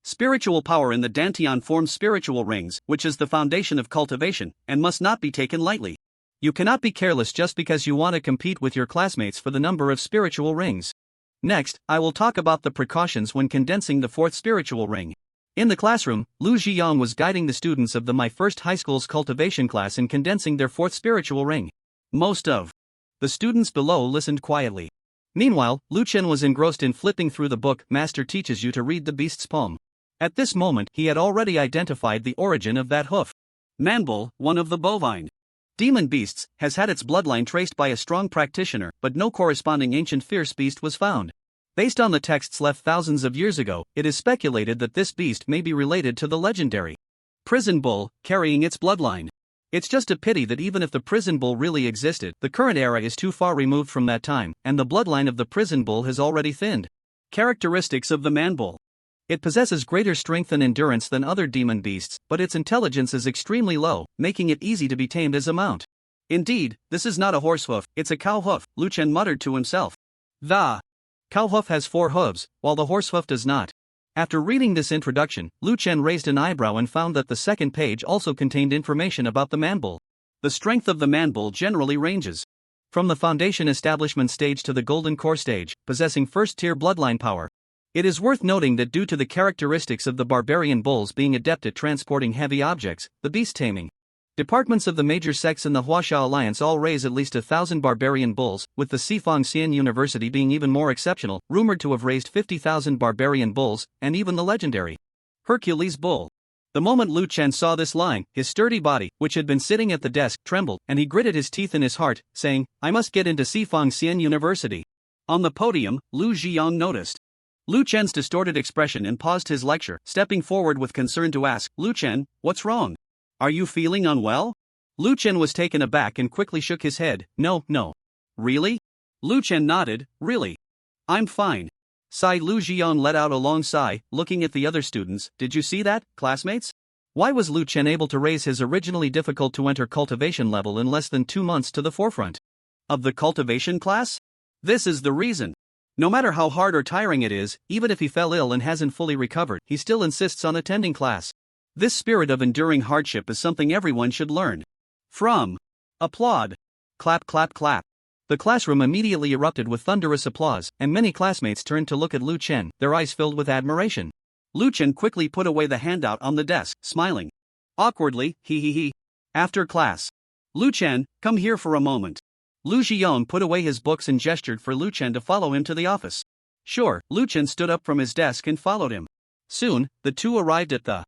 spiritual power in the dantian forms spiritual rings, which is the foundation of cultivation, and must not be taken lightly. You cannot be careless just because you want to compete with your classmates for the number of spiritual rings. Next, I will talk about the precautions when condensing the fourth spiritual ring. In the classroom, Lu Zhiyong was guiding the students of my first high school's cultivation class in condensing their fourth spiritual ring. Most of the students below listened quietly. Meanwhile, Lu Chen was engrossed in flipping through the book Master Teaches You to Read the Beast's Poem. At this moment, he had already identified the origin of that hoof. Manbull, one of the bovine demon beasts, has had its bloodline traced by a strong practitioner, but no corresponding ancient fierce beast was found. Based on the texts left thousands of years ago, it is speculated that this beast may be related to the legendary prison bull, carrying its bloodline. It's just a pity that even if the prison bull really existed, the current era is too far removed from that time, and the bloodline of the prison bull has already thinned. Characteristics of the manbull. It possesses greater strength and endurance than other demon beasts, but its intelligence is extremely low, making it easy to be tamed as a mount. Indeed, this is not a horse hoof, it's a cow hoof, Lu Chen muttered to himself. The cow hoof has 4 hooves, while the horse hoof does not. After reading this introduction, Lu Chen raised an eyebrow and found that the second page also contained information about the manbull. The strength of the manbull generally ranges from the foundation establishment stage to the golden core stage, possessing first-tier bloodline power. It is worth noting that due to the characteristics of the barbarian bulls being adept at transporting heavy objects, the beast taming departments of the major sects in the Huaxia Alliance all raise at least 1,000 barbarian bulls, with the Xifang Xian University being even more exceptional, rumored to have raised 50,000 barbarian bulls, and even the legendary Hercules bull. The moment Lu Chen saw this line, his sturdy body, which had been sitting at the desk, trembled, and he gritted his teeth in his heart, saying, "I must get into Xifang Xian University." On the podium, Lu Zhiyong noticed Lu Chen's distorted expression and paused his lecture, stepping forward with concern to ask, "Lu Chen, what's wrong? Are you feeling unwell?" Lu Chen was taken aback and quickly shook his head. No. Really? Lu Chen nodded, really. I'm fine. Sigh. Lu Zhiyong let out a long sigh, looking at the other students. Did you see that, classmates? Why was Lu Chen able to raise his originally difficult-to-enter cultivation level in less than 2 months to the forefront of the cultivation class? This is the reason. No matter how hard or tiring it is, even if he fell ill and hasn't fully recovered, he still insists on attending class. This spirit of enduring hardship is something everyone should learn from. Applaud. Clap, clap, clap. The classroom immediately erupted with thunderous applause, and many classmates turned to look at Lu Chen, their eyes filled with admiration. Lu Chen quickly put away the handout on the desk, smiling awkwardly. He. After class. Lu Chen, come here for a moment. Lu Zhiyong put away his books and gestured for Lu Chen to follow him to the office. Sure. Lu Chen stood up from his desk and followed him. Soon, the two arrived at the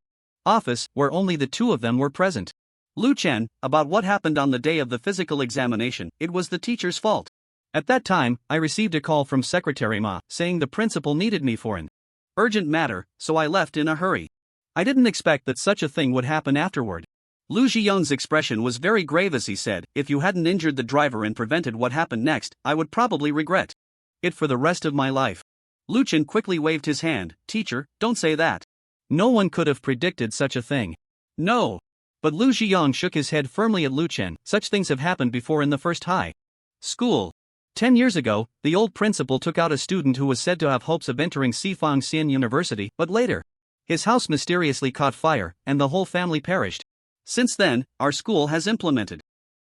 office, where only the two of them were present. Lu Chen, about what happened on the day of the physical examination, it was the teacher's fault. At that time, I received a call from Secretary Ma, saying the principal needed me for an urgent matter, so I left in a hurry. I didn't expect that such a thing would happen afterward. Lu Zhiyong's expression was very grave as he said, if you hadn't injured the driver and prevented what happened next, I would probably regret it for the rest of my life. Lu Chen quickly waved his hand. Teacher, don't say that. No one could have predicted such a thing. No. But Lu Zhiyong shook his head firmly at Lu Chen. Such things have happened before in the first high school. 10 years ago, the old principal took out a student who was said to have hopes of entering Xifang Xian University, but later, his house mysteriously caught fire, and the whole family perished. Since then, our school has implemented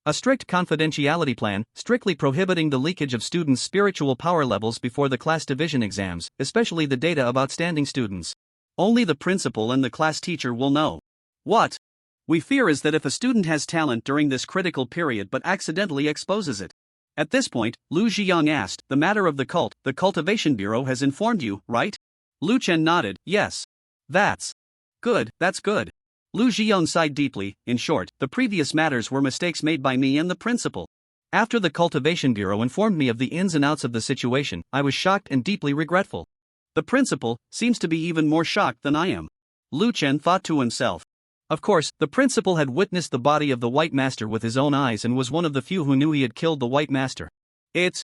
a strict confidentiality plan, strictly prohibiting the leakage of students' spiritual power levels before the class division exams, especially the data of outstanding students. Only the principal and the class teacher will know. What we fear is that if a student has talent during this critical period but accidentally exposes it. At this point, Lu Zhiyong asked, the matter of the cultivation bureau has informed you, right? Lu Chen nodded, yes. That's good. Lu Zhiyong sighed deeply. In short, the previous matters were mistakes made by me and the principal. After the cultivation bureau informed me of the ins and outs of the situation, I was shocked and deeply regretful. The principal seems to be even more shocked than I am. Lu Chen thought to himself. Of course, the principal had witnessed the body of the White Master with his own eyes and was one of the few who knew he had killed the White Master. It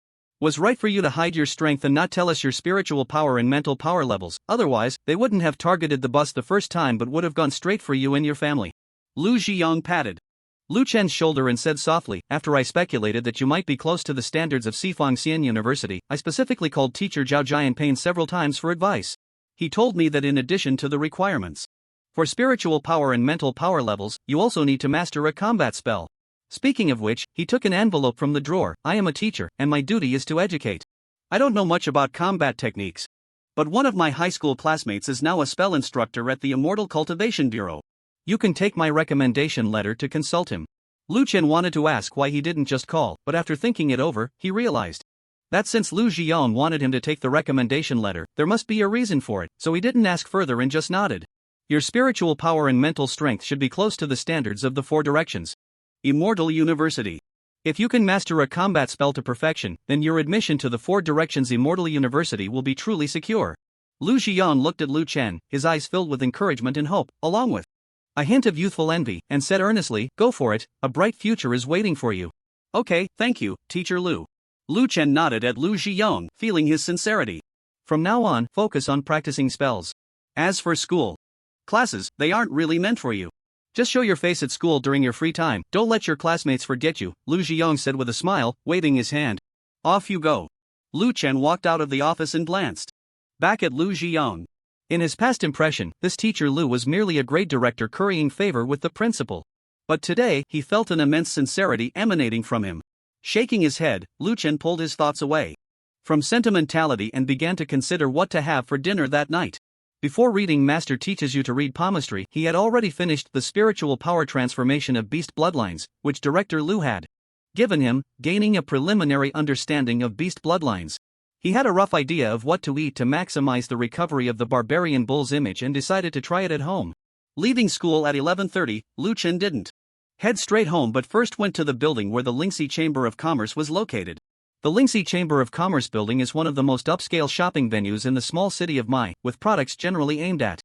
was right for you to hide your strength and not tell us your spiritual power and mental power levels, otherwise, they wouldn't have targeted the bus the first time but would have gone straight for you and your family. Lu Ziyang patted Lu Chen's shoulder and said softly, after I speculated that you might be close to the standards of Sifang Xian University, I specifically called teacher Zhao Jianpain several times for advice. He told me that in addition to the requirements for spiritual power and mental power levels, you also need to master a combat spell. Speaking of which, he took an envelope from the drawer. I am a teacher, and my duty is to educate. I don't know much about combat techniques, but one of my high school classmates is now a spell instructor at the Immortal Cultivation Bureau. You can take my recommendation letter to consult him. Lu Chen wanted to ask why he didn't just call, but after thinking it over, he realized that since Lu Ziyang wanted him to take the recommendation letter, there must be a reason for it, so he didn't ask further and just nodded. Your spiritual power and mental strength should be close to the standards of the 4 directions. Immortal University. If you can master a combat spell to perfection, then your admission to the 4 directions Immortal University will be truly secure. Lu Ziyang looked at Lu Chen, his eyes filled with encouragement and hope, along with a hint of youthful envy, and said earnestly, go for it, a bright future is waiting for you. Okay, thank you, Teacher Lu. Lu Chen nodded at Lu Ziyang, feeling his sincerity. From now on, focus on practicing spells. As for school classes, they aren't really meant for you. Just show your face at school during your free time, don't let your classmates forget you, Lu Ziyang said with a smile, waving his hand. Off you go. Lu Chen walked out of the office and glanced back at Lu Ziyang. In his past impression, this teacher Lu was merely a grade director currying favor with the principal. But today, he felt an immense sincerity emanating from him. Shaking his head, Lu Chen pulled his thoughts away from sentimentality and began to consider what to have for dinner that night. Before reading Master Teaches You to Read Palmistry, he had already finished the spiritual power transformation of beast bloodlines, which director Lu had given him, gaining a preliminary understanding of beast bloodlines. He had a rough idea of what to eat to maximize the recovery of the barbarian bull's image and decided to try it at home. Leaving school at 11:30, Lu Chen didn't head straight home but first went to the building where the Lingxi Chamber of Commerce was located. The Lingxi Chamber of Commerce building is one of the most upscale shopping venues in the small city of Mai, with products generally aimed at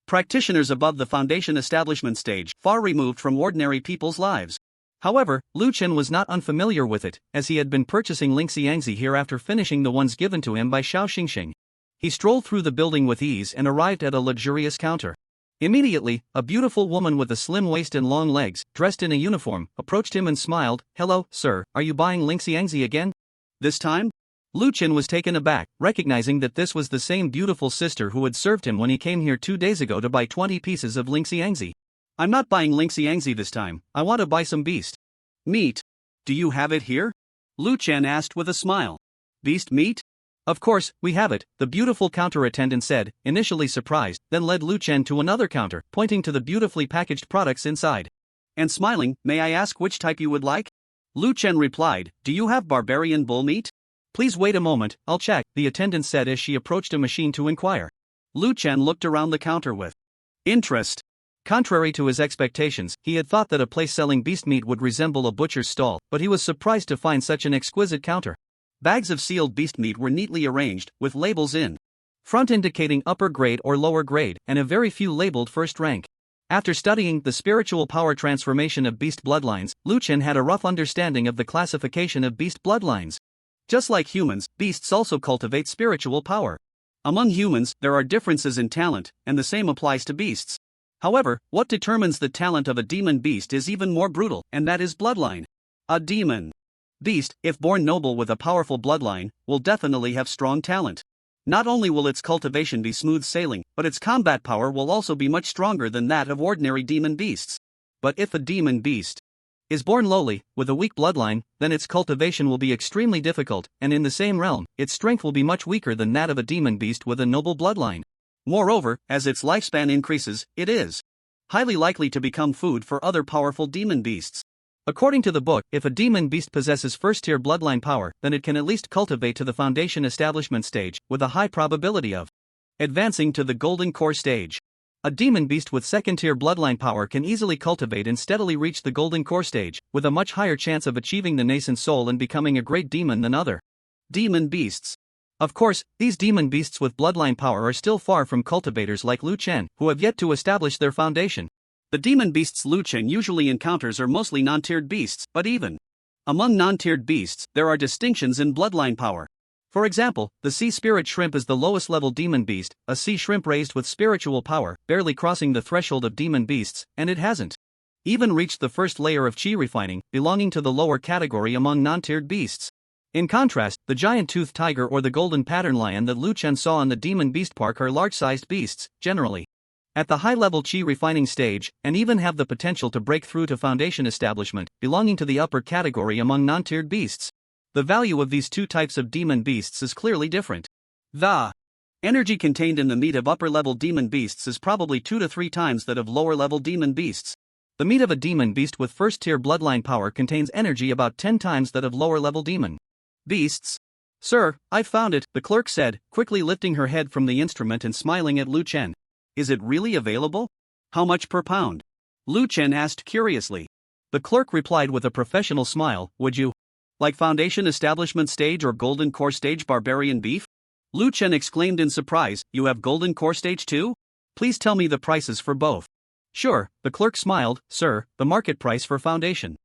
practitioners above the foundation establishment stage, far removed from ordinary people's lives. However, Lu Chen was not unfamiliar with it, as he had been purchasing Lingxiangzi here after finishing the ones given to him by Xiao Xingxing. He strolled through the building with ease and arrived at a luxurious counter. Immediately, a beautiful woman with a slim waist and long legs, dressed in a uniform, approached him and smiled. Hello, sir, are you buying Lingxiangzi again? This time? Lu Chen was taken aback, recognizing that this was the same beautiful sister who had served him when he came here 2 days ago to buy 20 pieces of Lingxiangzi. I'm not buying Lingxiangzi this time, I want to buy some beast meat. Do you have it here? Lu Chen asked with a smile. Beast meat? Of course, we have it, the beautiful counter attendant said, initially surprised, then led Lu Chen to another counter, pointing to the beautifully packaged products inside. And smiling, may I ask which type you would like? Lu Chen replied, do you have barbarian bull meat? Please wait a moment, I'll check, the attendant said as she approached a machine to inquire. Lu Chen looked around the counter with interest. Contrary to his expectations, he had thought that a place selling beast meat would resemble a butcher's stall, but he was surprised to find such an exquisite counter. Bags of sealed beast meat were neatly arranged, with labels in front indicating upper grade or lower grade, and a very few labeled first rank. After studying the spiritual power transformation of beast bloodlines, Lu Chen had a rough understanding of the classification of beast bloodlines. Just like humans, beasts also cultivate spiritual power. Among humans, there are differences in talent, and the same applies to beasts. However, what determines the talent of a demon beast is even more brutal, and that is bloodline. A demon beast, if born noble with a powerful bloodline, will definitely have strong talent. Not only will its cultivation be smooth sailing, but its combat power will also be much stronger than that of ordinary demon beasts. But if a demon beast is born lowly, with a weak bloodline, then its cultivation will be extremely difficult, and in the same realm, its strength will be much weaker than that of a demon beast with a noble bloodline. Moreover, as its lifespan increases, it is highly likely to become food for other powerful demon beasts. According to the book, if a demon beast possesses first-tier bloodline power, then it can at least cultivate to the foundation establishment stage, with a high probability of advancing to the golden core stage. A demon beast with second-tier bloodline power can easily cultivate and steadily reach the golden core stage, with a much higher chance of achieving the nascent soul and becoming a great demon than other demon beasts. Of course, these demon beasts with bloodline power are still far from cultivators like Lu Chen, who have yet to establish their foundation. The demon beasts Lu Chen usually encounters are mostly non-tiered beasts, but even among non-tiered beasts, there are distinctions in bloodline power. For example, the sea spirit shrimp is the lowest level demon beast, a sea shrimp raised with spiritual power, barely crossing the threshold of demon beasts, and it hasn't even reached the first layer of chi refining, belonging to the lower category among non-tiered beasts. In contrast, the giant-toothed tiger or the golden pattern lion that Lu Chen saw in the demon beast park are large-sized beasts, generally at the high-level chi refining stage, and even have the potential to break through to foundation establishment, belonging to the upper category among non-tiered beasts. The value of these two types of demon beasts is clearly different. The energy contained in the meat of upper-level demon beasts is probably 2 to 3 times that of lower-level demon beasts. The meat of a demon beast with first-tier bloodline power contains energy about 10 times that of lower-level demon beasts. Sir, I've found it, the clerk said, quickly lifting her head from the instrument and smiling at Lu Chen. Is it really available? How much per pound? Lu Chen asked curiously. The clerk replied with a professional smile, would you like foundation establishment stage or golden core stage barbarian beef? Lu Chen exclaimed in surprise, you have golden core stage too? Please tell me the prices for both. Sure, the clerk smiled, sir, the market price for foundation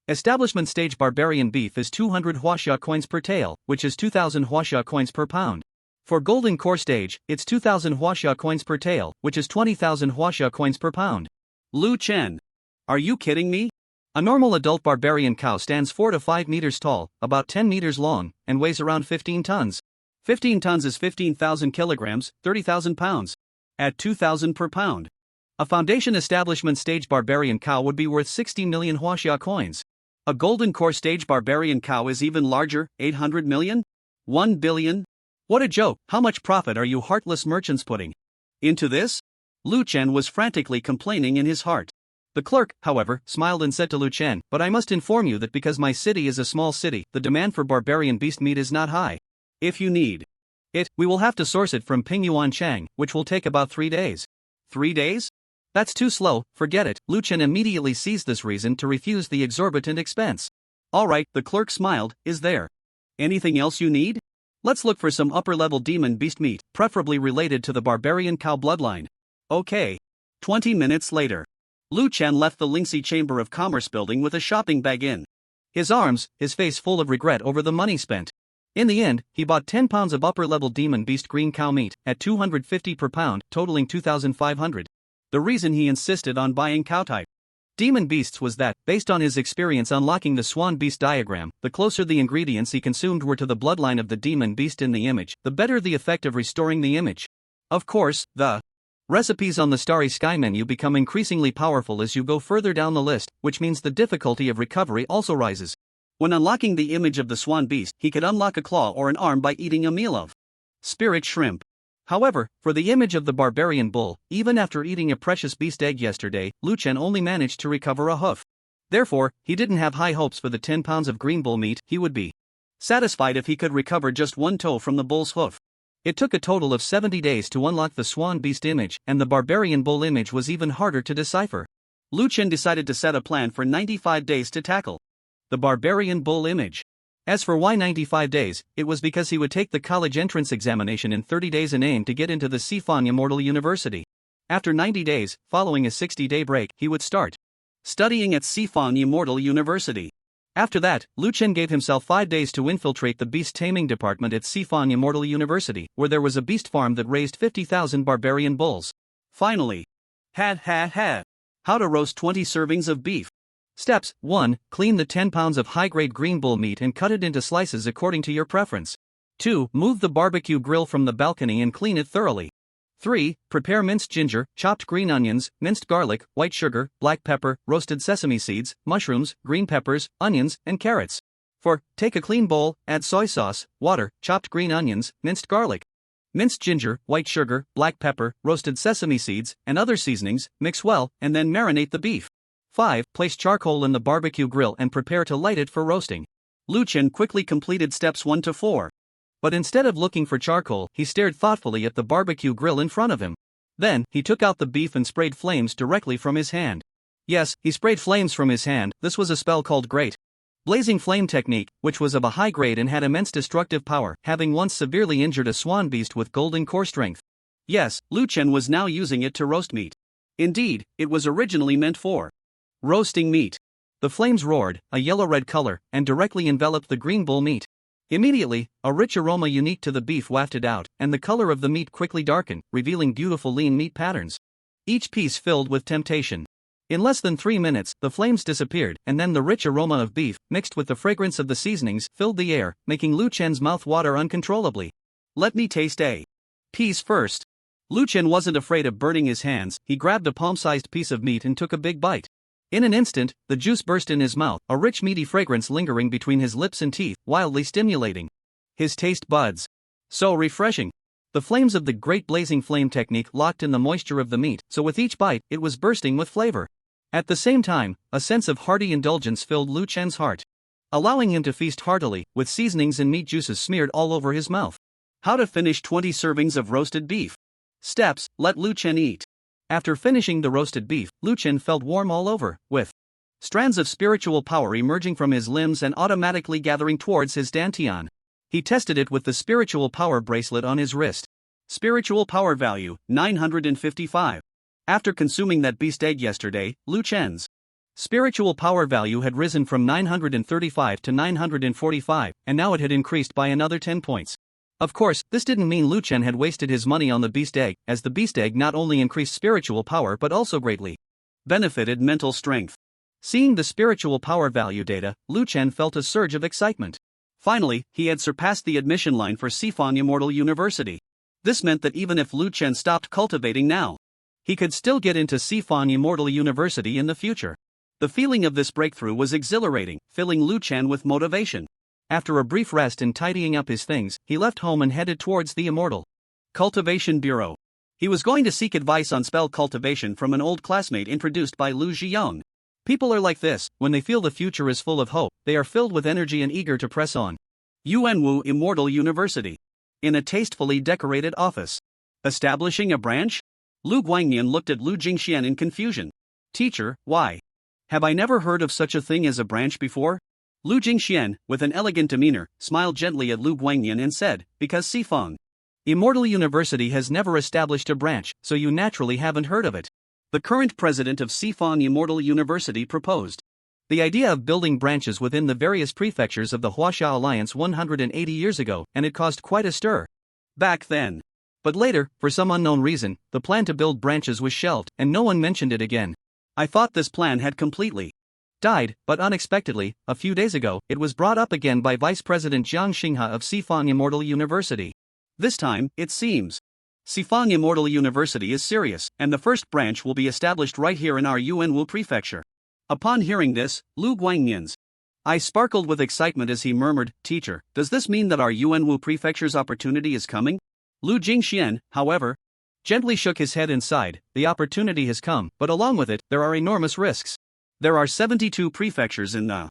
establishment stage barbarian beef is 200 huaxia coins per tael, which is 2,000 huaxia coins per pound. For golden core stage, it's 2,000 huaxia coins per tael, which is 20,000 huaxia coins per pound. Lu Chen. Are you kidding me? A normal adult barbarian cow stands 4 to 5 meters tall, about 10 meters long, and weighs around 15 tons. 15 tons is 15,000 kilograms, 30,000 pounds. At 2,000 per pound. A foundation establishment stage barbarian cow would be worth 60 million huaxia coins. A golden core stage barbarian cow is even larger, 800 million? 1 billion? What a joke, how much profit are you heartless merchants putting into this? Lu Chen was frantically complaining in his heart. The clerk, however, smiled and said to Lu Chen, but I must inform you that because my city is a small city, the demand for barbarian beast meat is not high. If you need it, we will have to source it from Pingyuan Chang, which will take about 3 days. 3 days? That's too slow, forget it. Lu Chen immediately seized this reason to refuse the exorbitant expense. Alright, the clerk smiled, is there anything else you need? Let's look for some upper-level demon beast meat, preferably related to the barbarian cow bloodline. Okay. 20 minutes later. Lu Chen left the Lingxi Chamber of Commerce building with a shopping bag in his arms, his face full of regret over the money spent. In the end, he bought 10 pounds of upper-level demon beast green cow meat, at 250 per pound, totaling 2,500. The reason he insisted on buying cow type demon beasts was that, based on his experience unlocking the swan beast diagram, the closer the ingredients he consumed were to the bloodline of the demon beast in the image, the better the effect of restoring the image. Of course, the recipes on the Starry Sky menu become increasingly powerful as you go further down the list, which means the difficulty of recovery also rises. When unlocking the image of the swan beast, he could unlock a claw or an arm by eating a meal of spirit shrimp. However, for the image of the barbarian bull, even after eating a precious beast egg yesterday, Lu Chen only managed to recover a hoof. Therefore, he didn't have high hopes for the 10 pounds of green bull meat. He would be satisfied if he could recover just one toe from the bull's hoof. It took a total of 70 days to unlock the swan beast image, and the barbarian bull image was even harder to decipher. Lu Chen decided to set a plan for 95 days to tackle the barbarian bull image. As for why 95 days, it was because he would take the college entrance examination in 30 days and aim to get into the Sifan Immortal University. After 90 days, following a 60-day break, he would start studying at Sifan Immortal University. After that, Lu Chen gave himself 5 days to infiltrate the beast taming department at Sifan Immortal University, where there was a beast farm that raised 50,000 barbarian bulls. Finally, how to roast 20 servings of beef. Steps: 1. Clean the 10 pounds of high-grade green bull meat and cut it into slices according to your preference. 2. Move the barbecue grill from the balcony and clean it thoroughly. 3. Prepare minced ginger, chopped green onions, minced garlic, white sugar, black pepper, roasted sesame seeds, mushrooms, green peppers, onions, and carrots. 4. Take a clean bowl, add soy sauce, water, chopped green onions, minced garlic, minced ginger, white sugar, black pepper, roasted sesame seeds, and other seasonings, mix well, and then marinate the beef. 5. Place charcoal in the barbecue grill and prepare to light it for roasting. Lu Chen quickly completed steps 1 to 4. But instead of looking for charcoal, he stared thoughtfully at the barbecue grill in front of him. Then, he took out the beef and sprayed flames directly from his hand. Yes, he sprayed flames from his hand. This was a spell called Great Blazing Flame Technique, which was of a high grade and had immense destructive power, having once severely injured a swan beast with golden core strength. Yes, Lu Chen was now using it to roast meat. Indeed, it was originally meant for roasting meat. The flames roared, a yellow-red color, and directly enveloped the green bull meat. Immediately, a rich aroma unique to the beef wafted out, and the color of the meat quickly darkened, revealing beautiful lean meat patterns. Each piece filled with temptation. In less than 3 minutes, the flames disappeared, and then the rich aroma of beef, mixed with the fragrance of the seasonings, filled the air, making Lu Chen's mouth water uncontrollably. Let me taste a piece first. Lu Chen wasn't afraid of burning his hands. He grabbed a palm-sized piece of meat and took a big bite. In an instant, the juice burst in his mouth, a rich meaty fragrance lingering between his lips and teeth, wildly stimulating his taste buds. So refreshing. The flames of the great blazing flame technique locked in the moisture of the meat, so with each bite, it was bursting with flavor. At the same time, a sense of hearty indulgence filled Lu Chen's heart, allowing him to feast heartily, with seasonings and meat juices smeared all over his mouth. How to finish 20 servings of roasted beef. Steps: let Lu Chen eat. After finishing the roasted beef, Lu Chen felt warm all over, with strands of spiritual power emerging from his limbs and automatically gathering towards his dantian. He tested it with the spiritual power bracelet on his wrist. Spiritual power value, 955. After consuming that beast egg yesterday, Lu Chen's spiritual power value had risen from 935 to 945, and now it had increased by another 10 points. Of course, this didn't mean Lu Chen had wasted his money on the beast egg, as the beast egg not only increased spiritual power but also greatly benefited mental strength. Seeing the spiritual power value data, Lu Chen felt a surge of excitement. Finally, he had surpassed the admission line for Sifan Immortal University. This meant that even if Lu Chen stopped cultivating now, he could still get into Sifan Immortal University in the future. The feeling of this breakthrough was exhilarating, filling Lu Chen with motivation. After a brief rest and tidying up his things, he left home and headed towards the Immortal Cultivation Bureau. He was going to seek advice on spell cultivation from an old classmate introduced by Lu Zhiyong. People are like this: when they feel the future is full of hope, they are filled with energy and eager to press on. Yuanwu Immortal University. In a tastefully decorated office. Establishing a branch? Lu Guangnian looked at Lu Jingxian in confusion. Teacher, why? Have I never heard of such a thing as a branch before? Lu Jingxian, with an elegant demeanor, smiled gently at Lu Guangnian and said, because Sifang Immortal University has never established a branch, so you naturally haven't heard of it. The current president of Sifan Immortal University proposed the idea of building branches within the various prefectures of the Huaxia Alliance 180 years ago, and it caused quite a stir back then. But later, for some unknown reason, the plan to build branches was shelved, and no one mentioned it again. I thought this plan had completely died, but unexpectedly, a few days ago, it was brought up again by Vice President Jiang Xingha of Sifan Immortal University. This time, it seems, Sifan Immortal University is serious, and the first branch will be established right here in our Yuanwu prefecture. Upon hearing this, Lu Guangnian's eyes sparkled with excitement as he murmured, Teacher, does this mean that our Yuanwu prefecture's opportunity is coming? Lu Jingxian, however, gently shook his head and sighed. The opportunity has come, but along with it, there are enormous risks. There are 72 prefectures in the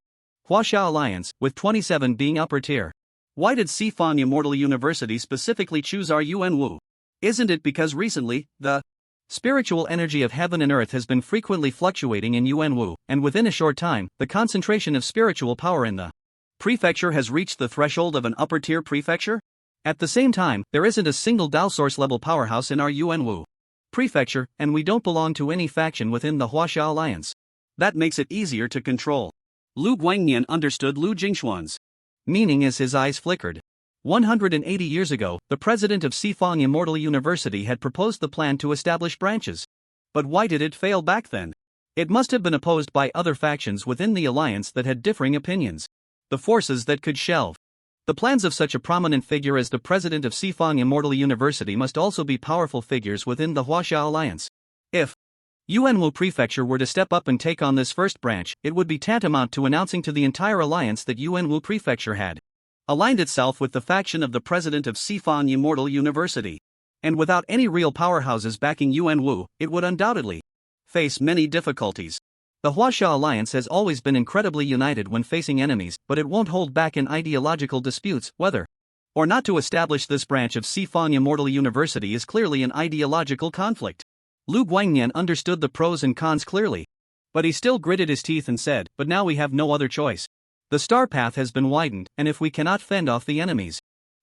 Huaxia Alliance, with 27 being upper tier. Why did Sifan Immortal University specifically choose our Yuanwu? Isn't it because recently, the spiritual energy of heaven and earth has been frequently fluctuating in Yuanwu, and within a short time, the concentration of spiritual power in the prefecture has reached the threshold of an upper tier prefecture? At the same time, there isn't a single Dao source level powerhouse in our Yuanwu prefecture, and we don't belong to any faction within the Huaxia Alliance. That makes it easier to control. Lu Guangnian understood Lu Jingxuan's meaning as his eyes flickered. 180 years ago, the president of Sifang Immortal University had proposed the plan to establish branches. But why did it fail back then? It must have been opposed by other factions within the alliance that had differing opinions. The forces that could shelve the plans of such a prominent figure as the president of Sifang Immortal University must also be powerful figures within the Huaxia Alliance. If Yuanwu Prefecture were to step up and take on this first branch, it would be tantamount to announcing to the entire alliance that Yuanwu Prefecture had aligned itself with the faction of the president of Sifan Immortal University. And without any real powerhouses backing Yuanwu, it would undoubtedly face many difficulties. The Huaxia Alliance has always been incredibly united when facing enemies, but it won't hold back in ideological disputes. Whether or not to establish this branch of Sifan Immortal University is clearly an ideological conflict. Lu Guangnian understood the pros and cons clearly. But he still gritted his teeth and said, but now we have no other choice. The star path has been widened, and if we cannot fend off the enemies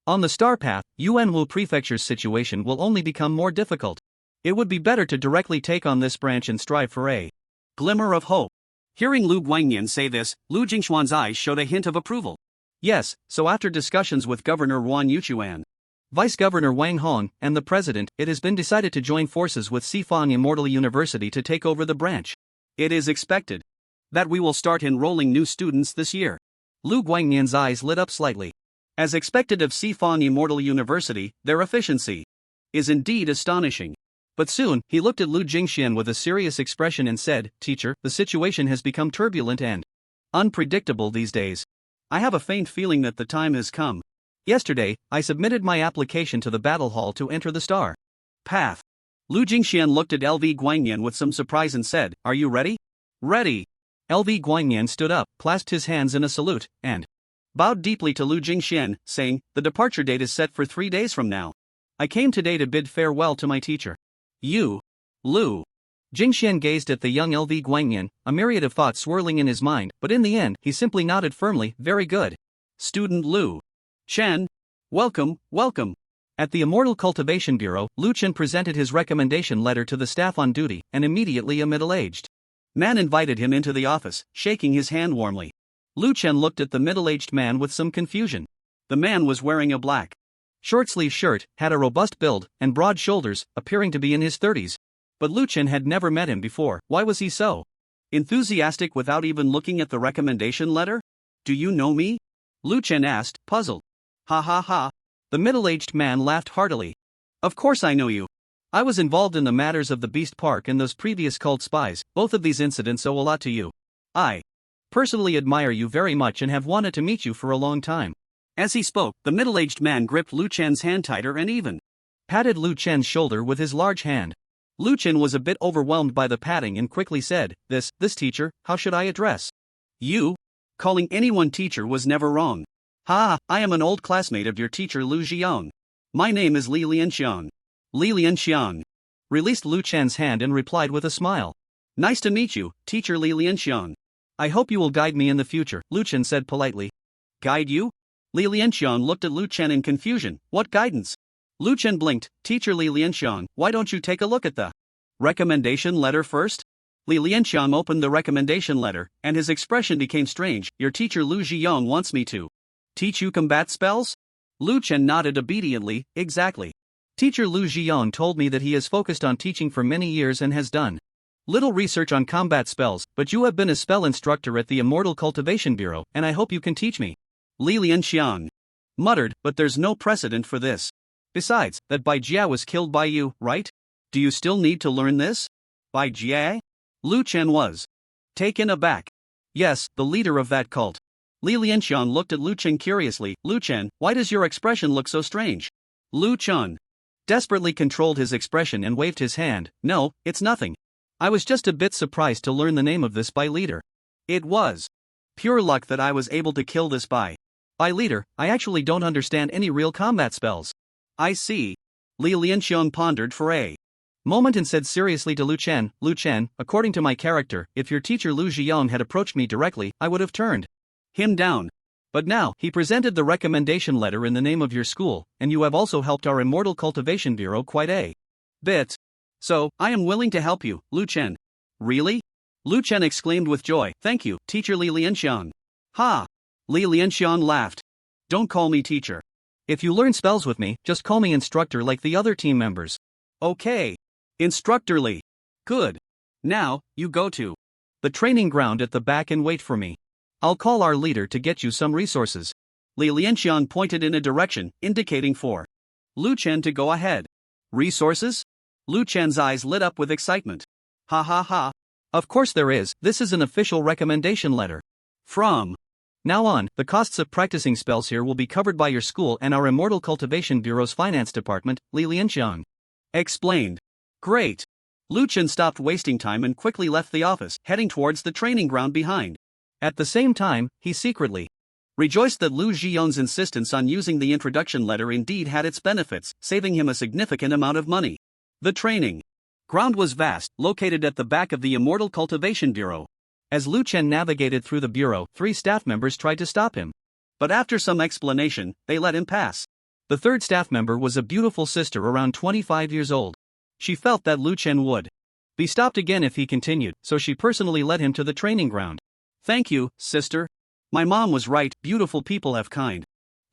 on the star path, Yuanwu Prefecture's situation will only become more difficult. It would be better to directly take on this branch and strive for a glimmer of hope. Hearing Lu Guangnian say this, Lu Jingxuan's eyes showed a hint of approval. Yes, so after discussions with Governor Yuan Yuchuan, Vice Governor Wang Hong, and the President, it has been decided to join forces with Sifan Immortal University to take over the branch. It is expected that we will start enrolling new students this year. Lu Guangnian's eyes lit up slightly. As expected of Sifan Immortal University, their efficiency is indeed astonishing. But soon, he looked at Lu Jingxian with a serious expression and said, "Teacher, the situation has become turbulent and unpredictable these days. I have a faint feeling that the time has come. Yesterday, I submitted my application to the battle hall to enter the star path." Lu Jingxian looked at LV Guangnian with some surprise and said, "Are you ready?" "Ready." LV Guangnian stood up, clasped his hands in a salute, and bowed deeply to Lu Jingxian, saying, "The departure date is set for 3 days from now. I came today to bid farewell to my teacher." "You, Lu." Jingxian gazed at the young LV Guangnian, a myriad of thoughts swirling in his mind, but in the end, he simply nodded firmly, "Very good. Student Lu Chen, welcome, welcome." At the Immortal Cultivation Bureau, Lu Chen presented his recommendation letter to the staff on duty, and immediately a middle-aged man invited him into the office, shaking his hand warmly. Lu Chen looked at the middle-aged man with some confusion. The man was wearing a black short-sleeve shirt, had a robust build, and broad shoulders, appearing to be in his 30s. But Lu Chen had never met him before. Why was he so enthusiastic without even looking at the recommendation letter? "Do you know me?" Lu Chen asked, puzzled. "Ha ha ha." The middle-aged man laughed heartily. "Of course I know you. I was involved in the matters of the Beast Park and those previous cult spies. Both of these incidents owe a lot to you. I personally admire you very much and have wanted to meet you for a long time." As he spoke, the middle-aged man gripped Lu Chen's hand tighter and even patted Lu Chen's shoulder with his large hand. Lu Chen was a bit overwhelmed by the patting and quickly said, This teacher, how should I address you?" Calling anyone teacher was never wrong. "Ha, I am an old classmate of your teacher Lu Zhiyong. My name is Li Lianxiang." Li Lianxiang released Lu Chen's hand and replied with a smile. "Nice to meet you, teacher Li Lianxiang. I hope you will guide me in the future," Lu Chen said politely. "Guide you?" Li Lianxiang looked at Lu Chen in confusion. "What guidance?" Lu Chen blinked. "Teacher Li Lianxiang, why don't you take a look at the recommendation letter first?" Li Lianxiang opened the recommendation letter, and his expression became strange. "Your teacher Lu Zhiyong wants me to teach you combat spells?" Lu Chen nodded obediently. "Exactly. Teacher Lu Zhiyong told me that he has focused on teaching for many years and has done little research on combat spells, but you have been a spell instructor at the Immortal Cultivation Bureau, and I hope you can teach me." Li Lianxiang muttered, "But there's no precedent for this. Besides, that Bai Jia was killed by you, right? Do you still need to learn this?" "Bai Jia?" Lu Chen was taken aback. "Yes, the leader of that cult." Li Lianxiang looked at Lu Chen curiously. "Lu Chen, why does your expression look so strange?" Lu Chen desperately controlled his expression and waved his hand. "No, it's nothing. I was just a bit surprised to learn the name of this Bai leader. It was pure luck that I was able to kill this Bai leader. I actually don't understand any real combat spells." "I see." Li Lianxiang pondered for a moment and said seriously to Lu Chen, "Lu Chen, according to my character, if your teacher Lu Zhiyong had approached me directly, I would have turned him down. But now, he presented the recommendation letter in the name of your school, and you have also helped our Immortal Cultivation Bureau quite a bit. So, I am willing to help you, Lu Chen." "Really?" Lu Chen exclaimed with joy. "Thank you, teacher Li Lianxiang." "Ha!" Li Lianxiang laughed. "Don't call me teacher. If you learn spells with me, just call me instructor like the other team members." "Okay. Instructor Li. Good. Now, you go to the training ground at the back and wait for me. I'll call our leader to get you some resources." Li Lianxiang pointed in a direction, indicating for Lu Chen to go ahead. "Resources?" Lu Chen's eyes lit up with excitement. "Ha ha ha. Of course there is. This is an official recommendation letter. From now on, the costs of practicing spells here will be covered by your school and our Immortal Cultivation Bureau's finance department," Li Lianxiang explained. "Great." Lu Chen stopped wasting time and quickly left the office, heading towards the training ground behind. At the same time, he secretly rejoiced that Lu Zhiyong's insistence on using the introduction letter indeed had its benefits, saving him a significant amount of money. The training ground was vast, located at the back of the Immortal Cultivation Bureau. As Lu Chen navigated through the bureau, 3 staff members tried to stop him. But after some explanation, they let him pass. The third staff member was a beautiful sister around 25 years old. She felt that Lu Chen would be stopped again if he continued, so she personally led him to the training ground. Thank you, sister. My mom was right, beautiful people have kind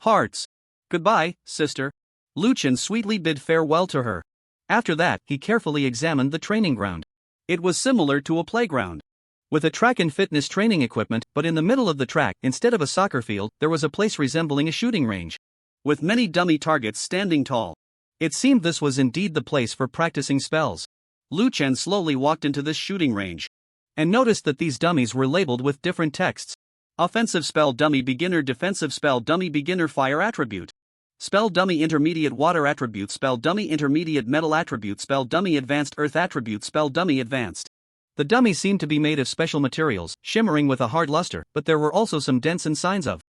hearts. Goodbye, sister. Lu Chen sweetly bid farewell to her. After that, he carefully examined the training ground. It was similar to a playground, with a track and fitness training equipment, but in the middle of the track, instead of a soccer field, there was a place resembling a shooting range, with many dummy targets standing tall. It seemed this was indeed the place for practicing spells. Lu Chen slowly walked into this shooting range, and noticed that these dummies were labeled with different texts. Offensive spell dummy beginner, defensive spell dummy beginner, fire attribute. Spell dummy intermediate, water attribute, spell dummy intermediate, metal attribute, spell dummy advanced, earth attribute, spell dummy advanced. The dummies seemed to be made of special materials, shimmering with a hard luster, but there were also some dents and signs of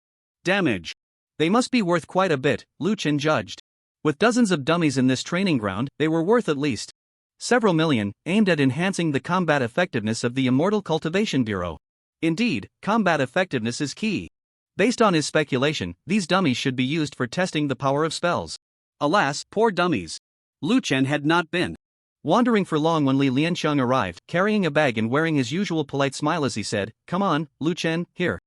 damage. They must be worth quite a bit, Lu Chen judged. With dozens of dummies in this training ground, they were worth at least several million, aimed at enhancing the combat effectiveness of the Immortal Cultivation Bureau. Indeed, combat effectiveness is key. Based on his speculation, these dummies should be used for testing the power of spells. Alas, poor dummies. Lu Chen had not been wandering for long when Li Lianxiang arrived, carrying a bag and wearing his usual polite smile as he said, "Come on, Lu Chen, here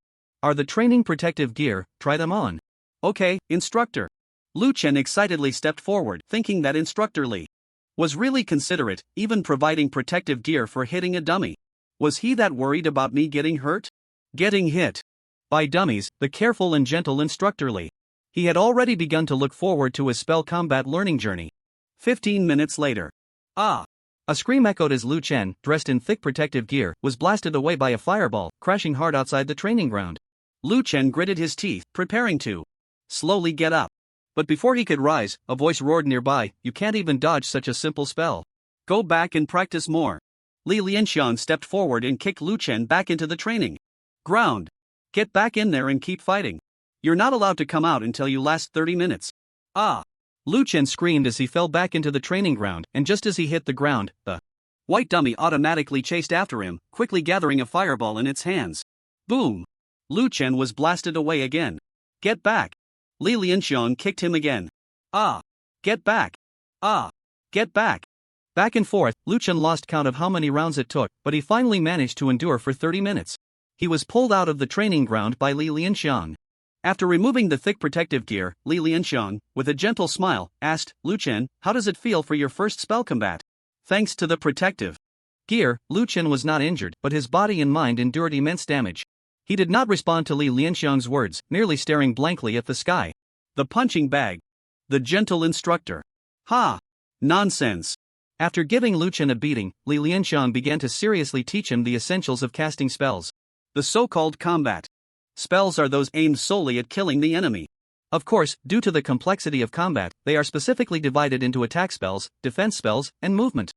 are the training protective gear, try them on." "Okay, instructor." Lu Chen excitedly stepped forward, thinking that Instructor Li was really considerate, even providing protective gear for hitting a dummy. Was he that worried about me getting hurt? Getting hit by dummies, the careful and gentle Instructor Li. He had already begun to look forward to his spell combat learning journey. 15 minutes later. Ah! A scream echoed as Lu Chen, dressed in thick protective gear, was blasted away by a fireball, crashing hard outside the training ground. Lu Chen gritted his teeth, preparing to slowly get up. But before he could rise, a voice roared nearby, "You can't even dodge such a simple spell. Go back and practice more." Li Lianxiang stepped forward and kicked Lu Chen back into the training ground. "Get back in there and keep fighting. You're not allowed to come out until you last 30 minutes. Ah! Lu Chen screamed as he fell back into the training ground, and just as he hit the ground, the white dummy automatically chased after him, quickly gathering a fireball in its hands. Boom! Lu Chen was blasted away again. "Get back!" Li Lianxiang kicked him again. "Ah! Get back! Ah! Get back!" Back and forth, Lu Chen lost count of how many rounds it took, but he finally managed to endure for 30 minutes. He was pulled out of the training ground by Li Lianxiang. After removing the thick protective gear, Li Lianxiang, with a gentle smile, asked, "Lu Chen, how does it feel for your first spell combat?" Thanks to the protective gear, Lu Chen was not injured, but his body and mind endured immense damage. He did not respond to Li Lianxiang's words, merely staring blankly at the sky. The punching bag. The gentle instructor. Ha! Nonsense. After giving Lu Chen a beating, Li Lianxiang began to seriously teach him the essentials of casting spells. The so-called combat spells are those aimed solely at killing the enemy. Of course, due to the complexity of combat, they are specifically divided into attack spells, defense spells, and movement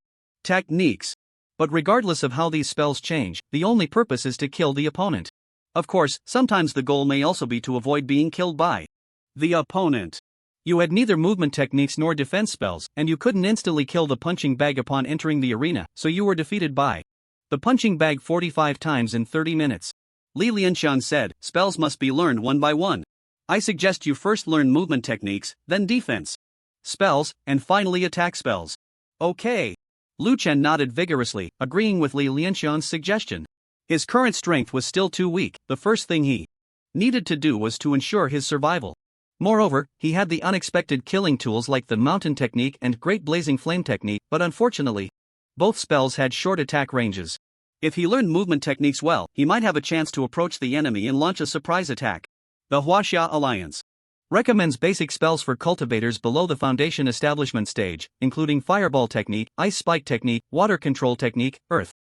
techniques. But regardless of how these spells change, the only purpose is to kill the opponent. Of course, sometimes the goal may also be to avoid being killed by the opponent. You had neither movement techniques nor defense spells, and you couldn't instantly kill the punching bag upon entering the arena, so you were defeated by the punching bag 45 times in 30 minutes. Li Lianxiang said, "Spells must be learned one by one. I suggest you first learn movement techniques, then defense spells, and finally attack spells." Okay. Lu Chen nodded vigorously, agreeing with Li Lianxiang's suggestion. His current strength was still too weak. The first thing he needed to do was to ensure his survival. Moreover, he had the unexpected killing tools like the mountain technique and great blazing flame technique, but unfortunately, both spells had short attack ranges. If he learned movement techniques well, he might have a chance to approach the enemy and launch a surprise attack. The Huaxia Alliance recommends basic spells for cultivators below the foundation establishment stage, including fireball technique, ice spike technique, water control technique, earth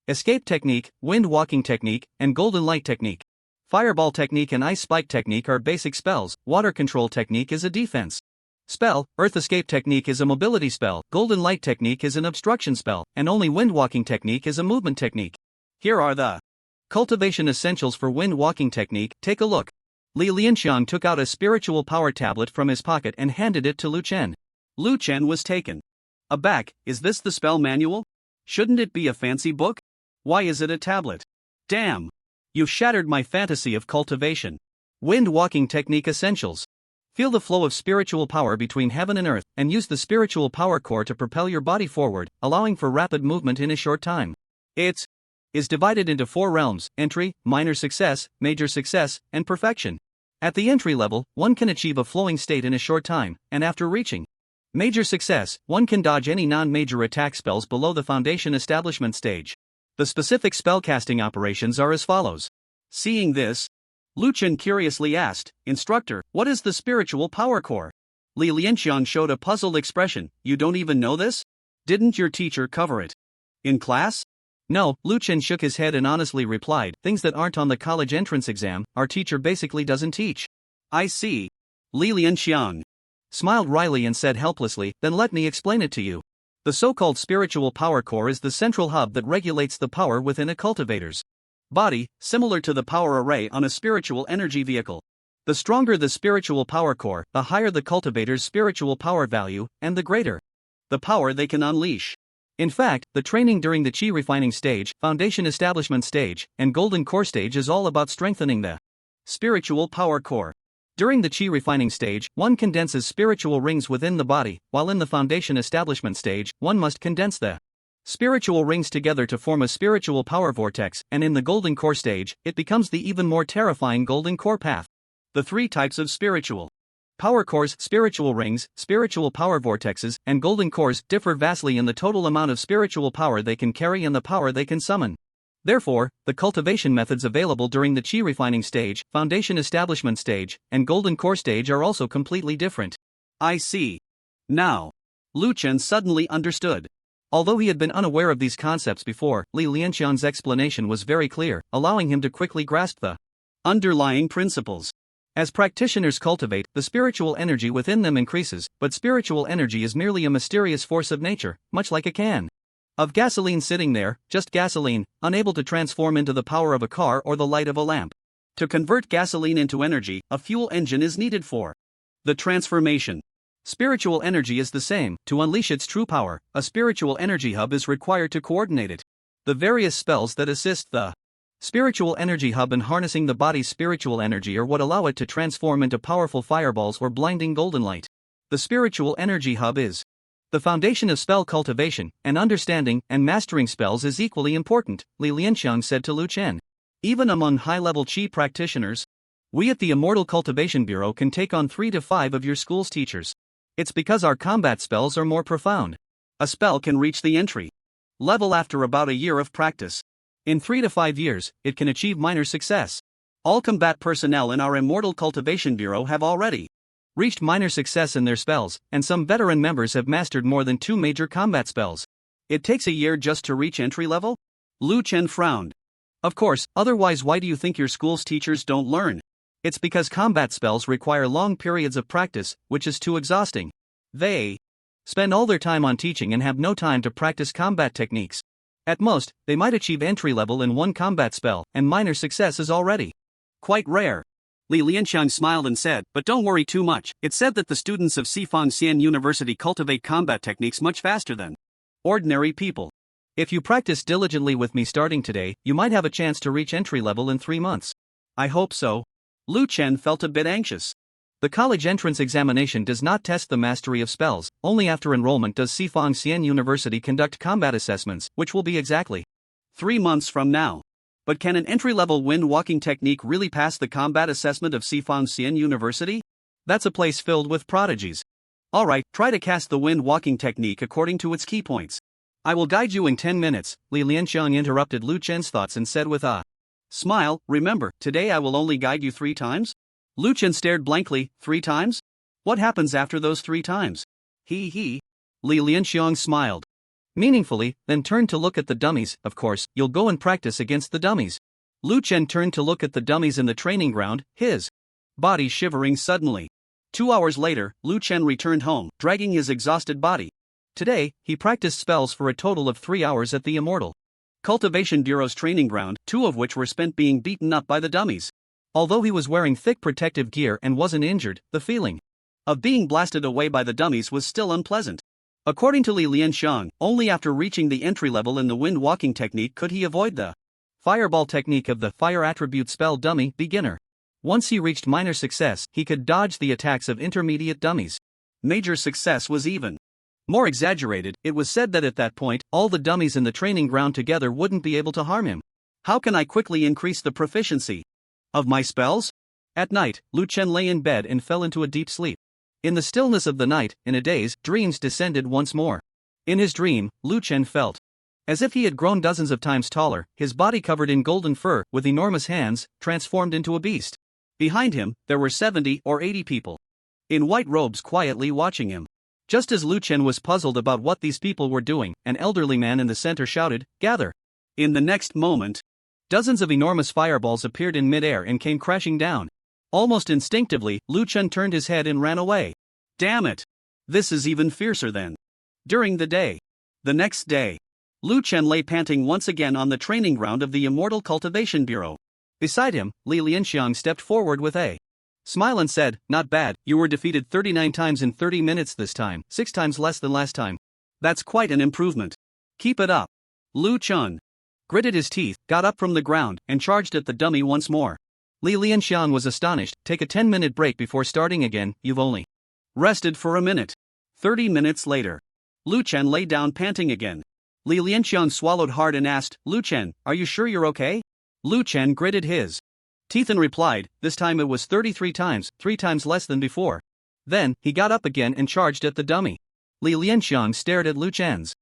escape technique, wind walking technique, and golden light technique. Fireball technique and ice spike technique are basic spells, water control technique is a defense spell, earth escape technique is a mobility spell, golden light technique is an obstruction spell, and only wind walking technique is a movement technique. Here are the cultivation essentials for wind walking technique, take a look. Li Lianxiang took out a spiritual power tablet from his pocket and handed it to Lu Chen. Lu Chen was taken aback. Is this the spell manual? Shouldn't it be a fancy book? Why is it a tablet? Damn! You shattered my fantasy of cultivation. Wind walking technique essentials. Feel the flow of spiritual power between heaven and earth, and use the spiritual power core to propel your body forward, allowing for rapid movement in a short time. It is divided into 4 realms: entry, minor success, major success, and perfection. At the entry level, one can achieve a flowing state in a short time, and after reaching major success, one can dodge any non-major attack spells below the foundation establishment stage. The specific spellcasting operations are as follows. Seeing this, Lu Chen curiously asked, "Instructor, what is the spiritual power core?" Li Lianxiang showed a puzzled expression. "You don't even know this? Didn't your teacher cover it in class?" No, Lu Chen shook his head and honestly replied, "Things that aren't on the college entrance exam, our teacher basically doesn't teach." "I see." Li Lianxiang smiled wryly and said helplessly, "Then let me explain it to you. The so-called spiritual power core is the central hub that regulates the power within a cultivator's body, similar to the power array on a spiritual energy vehicle. The stronger the spiritual power core, the higher the cultivator's spiritual power value, and the greater the power they can unleash. In fact, the training during the Qi refining stage, foundation establishment stage, and golden core stage is all about strengthening the spiritual power core. During the Qi refining stage, one condenses spiritual rings within the body, while in the foundation establishment stage, one must condense the spiritual rings together to form a spiritual power vortex, and in the golden core stage, it becomes the even more terrifying golden core path. The 3 types of spiritual power cores, spiritual rings, spiritual power vortexes, and golden cores differ vastly in the total amount of spiritual power they can carry and the power they can summon. Therefore, the cultivation methods available during the Qi refining stage, foundation establishment stage, and golden core stage are also completely different. I see. Now, Lu Chen suddenly understood. Although he had been unaware of these concepts before, Li Lianxiang's explanation was very clear, allowing him to quickly grasp the underlying principles. As practitioners cultivate, the spiritual energy within them increases, but spiritual energy is merely a mysterious force of nature, much like a can of gasoline sitting there, just gasoline, unable to transform into the power of a car or the light of a lamp. To convert gasoline into energy, a fuel engine is needed for the transformation. Spiritual energy is the same. To unleash its true power, a spiritual energy hub is required to coordinate it. The various spells that assist the spiritual energy hub in harnessing the body's spiritual energy are what allow it to transform into powerful fireballs or blinding golden light. The spiritual energy hub is the foundation of spell cultivation, and understanding and mastering spells is equally important, Li Lianxiang said to Lu Chen. Even among high-level Qi practitioners, we at the Immortal Cultivation Bureau can take on 3 to 5 of your school's teachers. It's because our combat spells are more profound. A spell can reach the entry level after about a year of practice. In 3 to 5 years, it can achieve minor success. All combat personnel in our Immortal Cultivation Bureau have already reached minor success in their spells, and some veteran members have mastered more than 2 major combat spells. It takes a year just to reach entry level? Lu Chen frowned. Of course, otherwise why do you think your school's teachers don't learn? It's because combat spells require long periods of practice, which is too exhausting. They spend all their time on teaching and have no time to practice combat techniques. At most, they might achieve entry level in 1 combat spell, and minor success is already quite rare. Li Lianxiang smiled and said, "But don't worry too much. It's said that the students of Sifang Xian University cultivate combat techniques much faster than ordinary people. If you practice diligently with me starting today, you might have a chance to reach entry level in 3 months." I hope so. Lu Chen felt a bit anxious. The college entrance examination does not test the mastery of spells. Only after enrollment does Sifang Xian University conduct combat assessments, which will be exactly 3 months from now. But can an entry-level wind-walking technique really pass the combat assessment of Sifang Xian University? That's a place filled with prodigies. Alright, try to cast the wind-walking technique according to its key points. I will guide you in 10 minutes, Li Lianxiang interrupted Lu Chen's thoughts and said with a smile, "Remember, today I will only guide you 3 times? Lu Chen stared blankly. 3 times? What happens after those 3 times? He. Li Lianxiang smiled meaningfully, then turned to look at the dummies. Of course, you'll go and practice against the dummies. Lu Chen turned to look at the dummies in the training ground, his body shivering suddenly. 2 hours later, Lu Chen returned home, dragging his exhausted body. Today, he practiced spells for a total of 3 hours at the Immortal Cultivation Bureau's training ground, 2 of which were spent being beaten up by the dummies. Although he was wearing thick protective gear and wasn't injured, the feeling of being blasted away by the dummies was still unpleasant. According to Li Lianxiang, only after reaching the entry level in the wind-walking technique could he avoid the fireball technique of the fire attribute spell dummy beginner. Once he reached minor success, he could dodge the attacks of intermediate dummies. Major success was even more exaggerated. It was said that at that point, all the dummies in the training ground together wouldn't be able to harm him. How can I quickly increase the proficiency of my spells? At night, Lu Chen lay in bed and fell into a deep sleep. In the stillness of the night, in a daze, dreams descended once more. In his dream, Lu Chen felt as if he had grown dozens of times taller, his body covered in golden fur, with enormous hands, transformed into a beast. Behind him, there were 70 or 80 people in white robes quietly watching him. Just as Lu Chen was puzzled about what these people were doing, an elderly man in the center shouted, "Gather!" In the next moment, dozens of enormous fireballs appeared in midair and came crashing down. Almost instinctively, Lu Chen turned his head and ran away. Damn it! This is even fiercer than during the day. The next day, Lu Chen lay panting once again on the training ground of the Immortal Cultivation Bureau. Beside him, Li Lianxiang stepped forward with a smile and said, "Not bad, you were defeated 39 times in 30 minutes this time, 6 times less than last time. That's quite an improvement. Keep it up." Lu Chen gritted his teeth, got up from the ground, and charged at the dummy once more. Li Lianxiang was astonished. "Take a 10-minute break before starting again, you've only rested for a minute." 30 minutes later, Lu Chen lay down panting again. Li Lianxiang swallowed hard and asked, "Lu Chen, are you sure you're okay?" Lu Chen gritted his teeth and replied, "This time it was 33 times, 3 times less than before." Then, he got up again and charged at the dummy. Li Lianxiang stared at Lu Chen's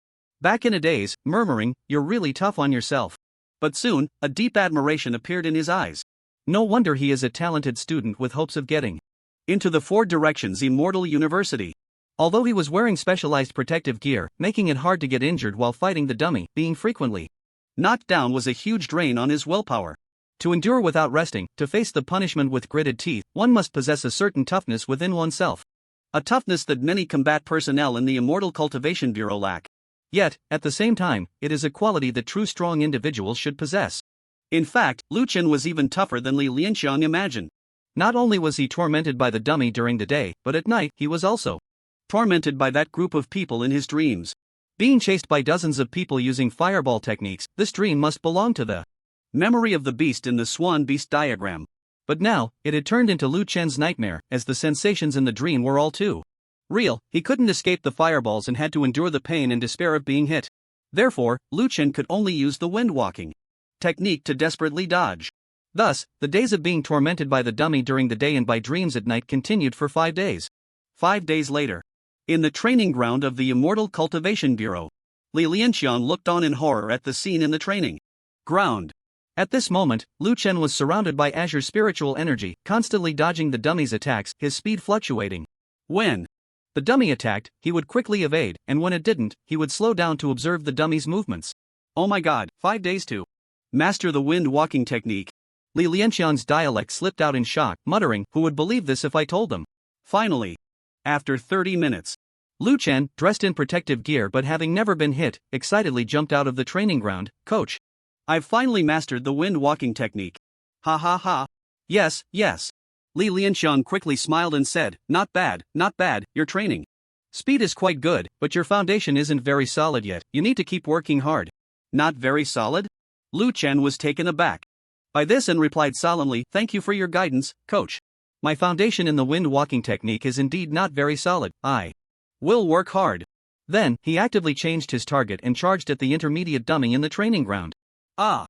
back in a daze, murmuring, "You're really tough on yourself." But soon, a deep admiration appeared in his eyes. No wonder he is a talented student with hopes of getting into the Four Directions Immortal University. Although he was wearing specialized protective gear, making it hard to get injured while fighting the dummy, being frequently knocked down was a huge drain on his willpower. To endure without resting, to face the punishment with gritted teeth, one must possess a certain toughness within oneself. A toughness that many combat personnel in the Immortal Cultivation Bureau lack. Yet, at the same time, it is a quality that true strong individuals should possess. In fact, Lu Chen was even tougher than Li Lianxiang imagined. Not only was he tormented by the dummy during the day, but at night, he was also tormented by that group of people in his dreams. Being chased by dozens of people using fireball techniques, this dream must belong to the memory of the beast in the swan beast diagram. But now, it had turned into Lu Chen's nightmare, as the sensations in the dream were all too real. He couldn't escape the fireballs and had to endure the pain and despair of being hit. Therefore, Lu Chen could only use the wind walking technique to desperately dodge. Thus, the days of being tormented by the dummy during the day and by dreams at night continued for 5 days. 5 days later, in the training ground of the Immortal Cultivation Bureau, Li Lianxiang looked on in horror at the scene in the training ground. At this moment, Lu Chen was surrounded by azure spiritual energy, constantly dodging the dummy's attacks, his speed fluctuating. When the dummy attacked, he would quickly evade, and when it didn't, he would slow down to observe the dummy's movements. Oh my god, 5 days to master the wind walking technique. Li Lianxiang's dialect slipped out in shock, muttering, "Who would believe this if I told them?" Finally, after 30 minutes, Lu Chen, dressed in protective gear but having never been hit, excitedly jumped out of the training ground. "Coach, I've finally mastered the wind walking technique." "Ha ha ha. Yes, yes." Li Lianxiang quickly smiled and said, not bad, your training speed is quite good, but your foundation isn't very solid yet, you need to keep working hard." "Not very solid?" Lu Chen was taken aback by this and replied solemnly, "Thank you for your guidance, coach. My foundation in the wind walking technique is indeed not very solid. I will work hard." Then, he actively changed his target and charged at the intermediate dummy in the training ground. The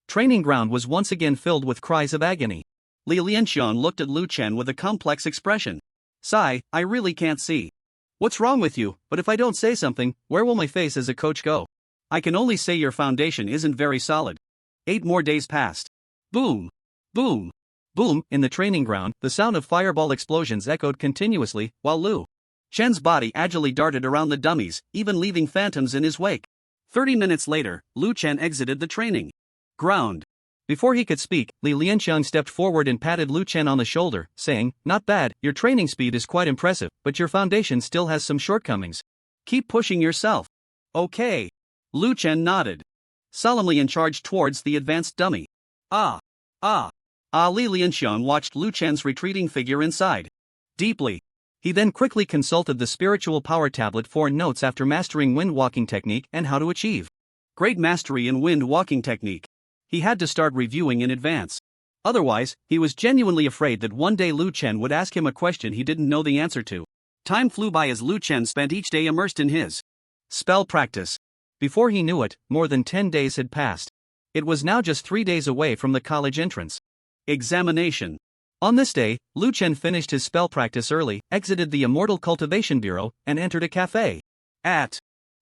training ground was once again filled with cries of agony. Li Lianxiang looked at Lu Chen with a complex expression. "Sigh, I really can't see what's wrong with you, but if I don't say something, where will my face as a coach go? I can only say your foundation isn't very solid." 8 more days passed. Boom! Boom! Boom! In the training ground, the sound of fireball explosions echoed continuously, while Lu Chen's body agilely darted around the dummies, even leaving phantoms in his wake. 30 minutes later, Lu Chen exited the training ground. Before he could speak, Li Lianxiang stepped forward and patted Lu Chen on the shoulder, saying, "Not bad, your training speed is quite impressive, but your foundation still has some shortcomings. Keep pushing yourself." "Okay." Lu Chen nodded solemnly and charged towards the advanced dummy. Li Lianxiang watched Lu Chen's retreating figure inside deeply. He then quickly consulted the spiritual power tablet for notes after mastering wind walking technique and how to achieve great mastery in wind walking technique. He had to start reviewing in advance. Otherwise, he was genuinely afraid that one day Lu Chen would ask him a question he didn't know the answer to. Time flew by as Lu Chen spent each day immersed in his spell practice. Before he knew it, more than 10 days had passed. It was now just 3 days away from the college entrance examination. On this day, Lu Chen finished his spell practice early, exited the Immortal Cultivation Bureau, and entered a cafe. At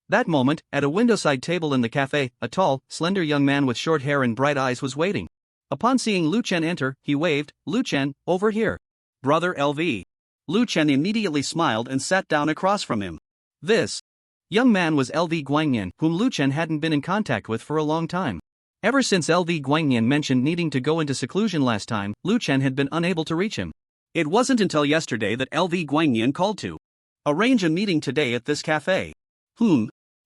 that moment, at a windowside table in the cafe, a tall, slender young man with short hair and bright eyes was waiting. Upon seeing Lu Chen enter, he waved, "Lu Chen, over here." Brother LV. Lu Chen immediately smiled and sat down across from him. This young man was LV Guanyin, whom Lu Chen hadn't been in contact with for a long time. Ever since LV Guanyin mentioned needing to go into seclusion last time, Lu Chen had been unable to reach him. It wasn't until yesterday that LV Guanyin called to arrange a meeting today at this cafe.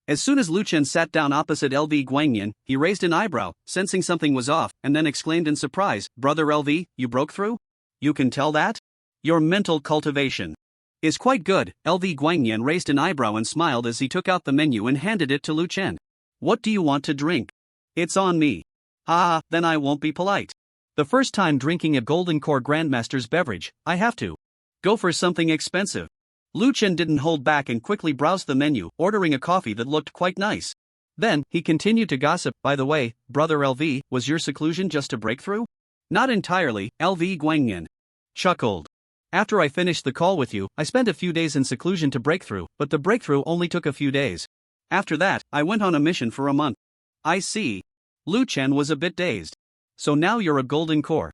As soon as Lu Chen sat down opposite LV Guanyin, he raised an eyebrow, sensing something was off, and then exclaimed in surprise, "Brother LV, you broke through? You can tell that? Your mental cultivation is quite good." LV Guanyin raised an eyebrow and smiled as he took out the menu and handed it to Lu Chen. "What do you want to drink?" "It's on me." "Ah, then I won't be polite. The first time drinking a Golden Core Grandmaster's beverage, I have to go for something expensive." Lu Chen didn't hold back and quickly browsed the menu, ordering a coffee that looked quite nice. Then, he continued to gossip, "By the way, Brother LV, was your seclusion just a breakthrough?" "Not entirely," LV Guanyin chuckled. "After I finished the call with you, I spent a few days in seclusion to break through, but the breakthrough only took a few days. After that, I went on a mission for a month." "I see." Lu Chen was a bit dazed. "So now you're a Golden Core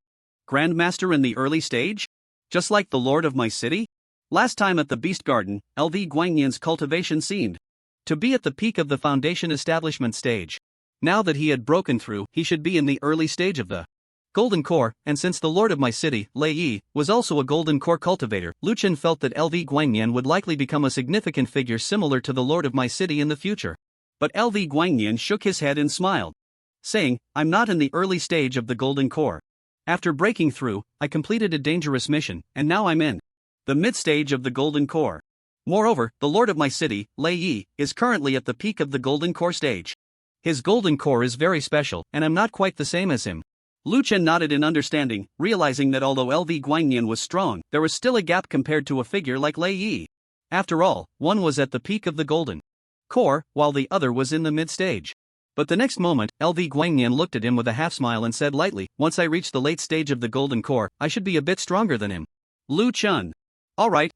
Grandmaster in the early stage? Just like the Lord of my city?" Last time at the Beast Garden, LV Guanyin's cultivation seemed to be at the peak of the foundation establishment stage. Now that he had broken through, he should be in the early stage of the Golden Core, and since the Lord of my city, Lei Yi, was also a Golden Core cultivator, Lu Chen felt that LV Guanyin would likely become a significant figure similar to the Lord of my city in the future. But LV Guanyin shook his head and smiled, saying, "I'm not in the early stage of the Golden Core. After breaking through, I completed a dangerous mission, and now I'm in the mid-stage of the Golden Core. Moreover, the Lord of my city, Lei Yi, is currently at the peak of the Golden Core stage. His Golden Core is very special, and I'm not quite the same as him." Lu Chen nodded in understanding, realizing that although LV Guanyin was strong, there was still a gap compared to a figure like Lei Yi. After all, one was at the peak of the Golden Core, while the other was in the mid-stage. But the next moment, LV Guanyin looked at him with a half-smile and said lightly, "Once I reach the late stage of the Golden Core, I should be a bit stronger than him." Lu Chen. All right.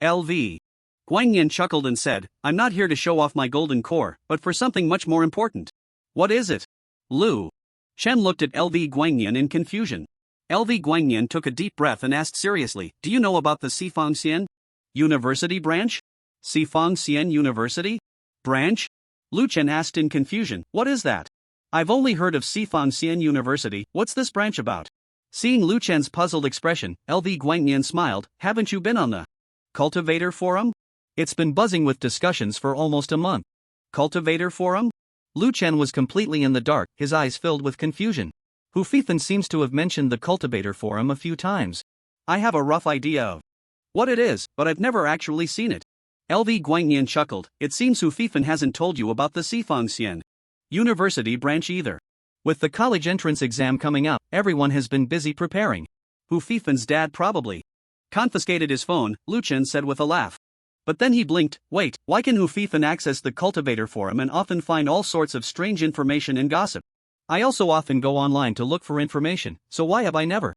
LV Guanyin chuckled and said, "I'm not here to show off my Golden Core, but for something much more important." "What is it?" Lu Chen looked at LV Guanyin in confusion. LV Guanyin took a deep breath and asked seriously, "Do you know about the Sifangxian University branch?" Sifangxian University branch? Lu Chen asked in confusion, "What is that?" "I've only heard of Sifangxian University, what's this branch about?" Seeing Lu Chen's puzzled expression, LV Guanyin smiled, "Haven't you been on the Cultivator Forum? It's been buzzing with discussions for almost a month." Cultivator Forum? Lu Chen was completely in the dark, his eyes filled with confusion. Hu Fifan seems to have mentioned the Cultivator Forum a few times. "I have a rough idea of what it is, but I've never actually seen it." LV Guanyin chuckled, "It seems Hu Fifan hasn't told you about the Sifangxian University branch either. With the college entrance exam coming up, everyone has been busy preparing. Hu Fifan's dad probably confiscated his phone," Lu Chen said with a laugh. But then he blinked. "Wait, why can Hu Fifan access the Cultivator Forum and often find all sorts of strange information and gossip? I also often go online to look for information, so why have I never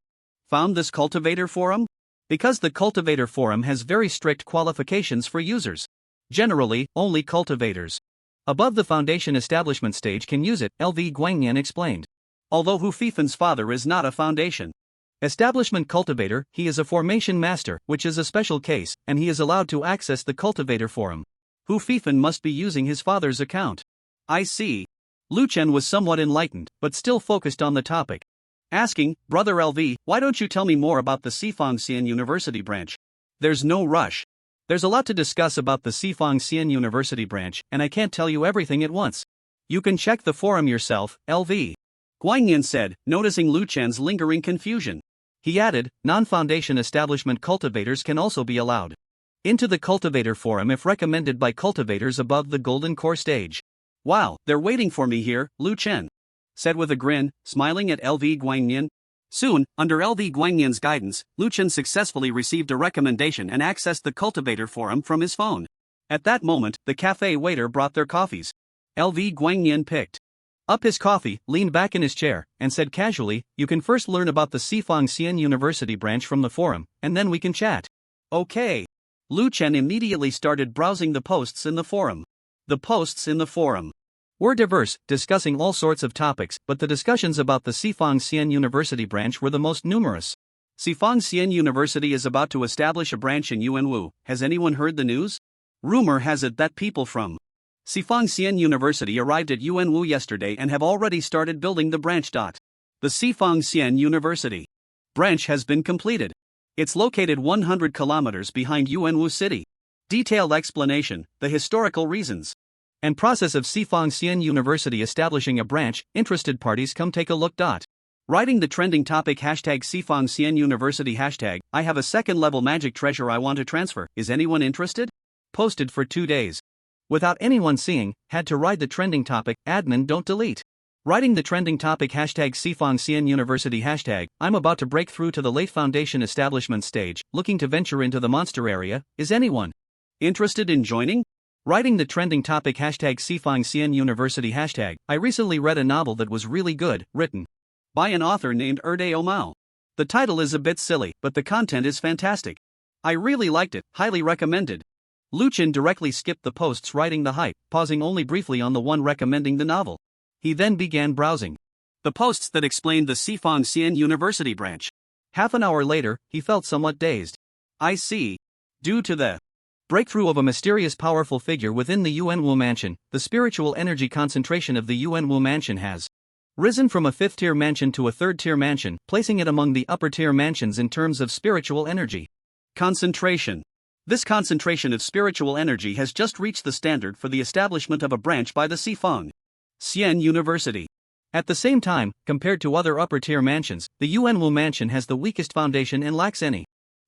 found this Cultivator Forum?" Because the Cultivator Forum has very strict qualifications for users. Generally, only cultivators above the foundation establishment stage can use it, LV Guanyin explained. Although Hu Fifan's father is not a foundation establishment cultivator, he is a formation master, which is a special case, and he is allowed to access the Cultivator Forum. Hu Fifan must be using his father's account. "I see." Lu Chen was somewhat enlightened, but still focused on the topic, asking, "Brother LV, why don't you tell me more about the Sifangxian University branch?" "There's no rush. There's a lot to discuss about the Sifangxian University branch, and I can't tell you everything at once. You can check the forum yourself," LV Guanyin said, noticing Lu Chen's lingering confusion. He added, "Non-foundation establishment cultivators can also be allowed into the Cultivator Forum if recommended by cultivators above the Golden Core stage." "Wow, they're waiting for me here," Lu Chen said with a grin, smiling at LV Guanyin. Soon, under LV Guangnian's guidance, Lu Chen successfully received a recommendation and accessed the cultivator forum from his phone. At that moment, the cafe waiter brought their coffees. LV Guangnian picked up his coffee, leaned back in his chair, and said casually, "You can first learn about the Sifang Xian University branch from the forum, and then we can chat." Okay. Lu Chen immediately started browsing the posts in the forum. The posts in the forum were diverse, discussing all sorts of topics, but the discussions about the Sifang Xian University branch were the most numerous. Sifang Xian University is about to establish a branch in Yuanwu. Has anyone heard the news? Rumor has it that people from Sifang Xian University arrived at Yuanwu yesterday and have already started building the branch. The Sifang Xian University branch has been completed. It's located 100 kilometers behind Yuanwu City. Detailed explanation, the historical reasons and process of Sifang Xian University establishing a branch. Interested parties come take a look. Writing the trending topic #Sifang Xian University #I have a second level magic treasure I want to transfer. Is anyone interested? Posted for 2 days. Without anyone seeing, had to write the trending topic, admin don't delete. Writing the trending topic #Sifang Xian University I'm about to break through to the late foundation establishment stage, looking to venture into the monster area. Is anyone interested in joining? Writing the trending topic #Sifang Xian University I recently read a novel that was really good, written by an author named Erdeo Mao. The title is a bit silly, but the content is fantastic. I really liked it, highly recommended. Lu Chen directly skipped the posts writing the hype, pausing only briefly on the one recommending the novel. He then began browsing the posts that explained the Sifang Xian University branch. Half an hour later, he felt somewhat dazed. I see. Due to the breakthrough of a mysterious powerful figure within the Yuanwu mansion, the spiritual energy concentration of the Yuanwu mansion has risen from a 5th-tier mansion to a 3rd-tier mansion, placing it among the upper-tier mansions in terms of spiritual energy concentration. This concentration of spiritual energy has just reached the standard for the establishment of a branch by the Sifang Xian University. At the same time, compared to other upper-tier mansions, the Yuanwu mansion has the weakest foundation and lacks any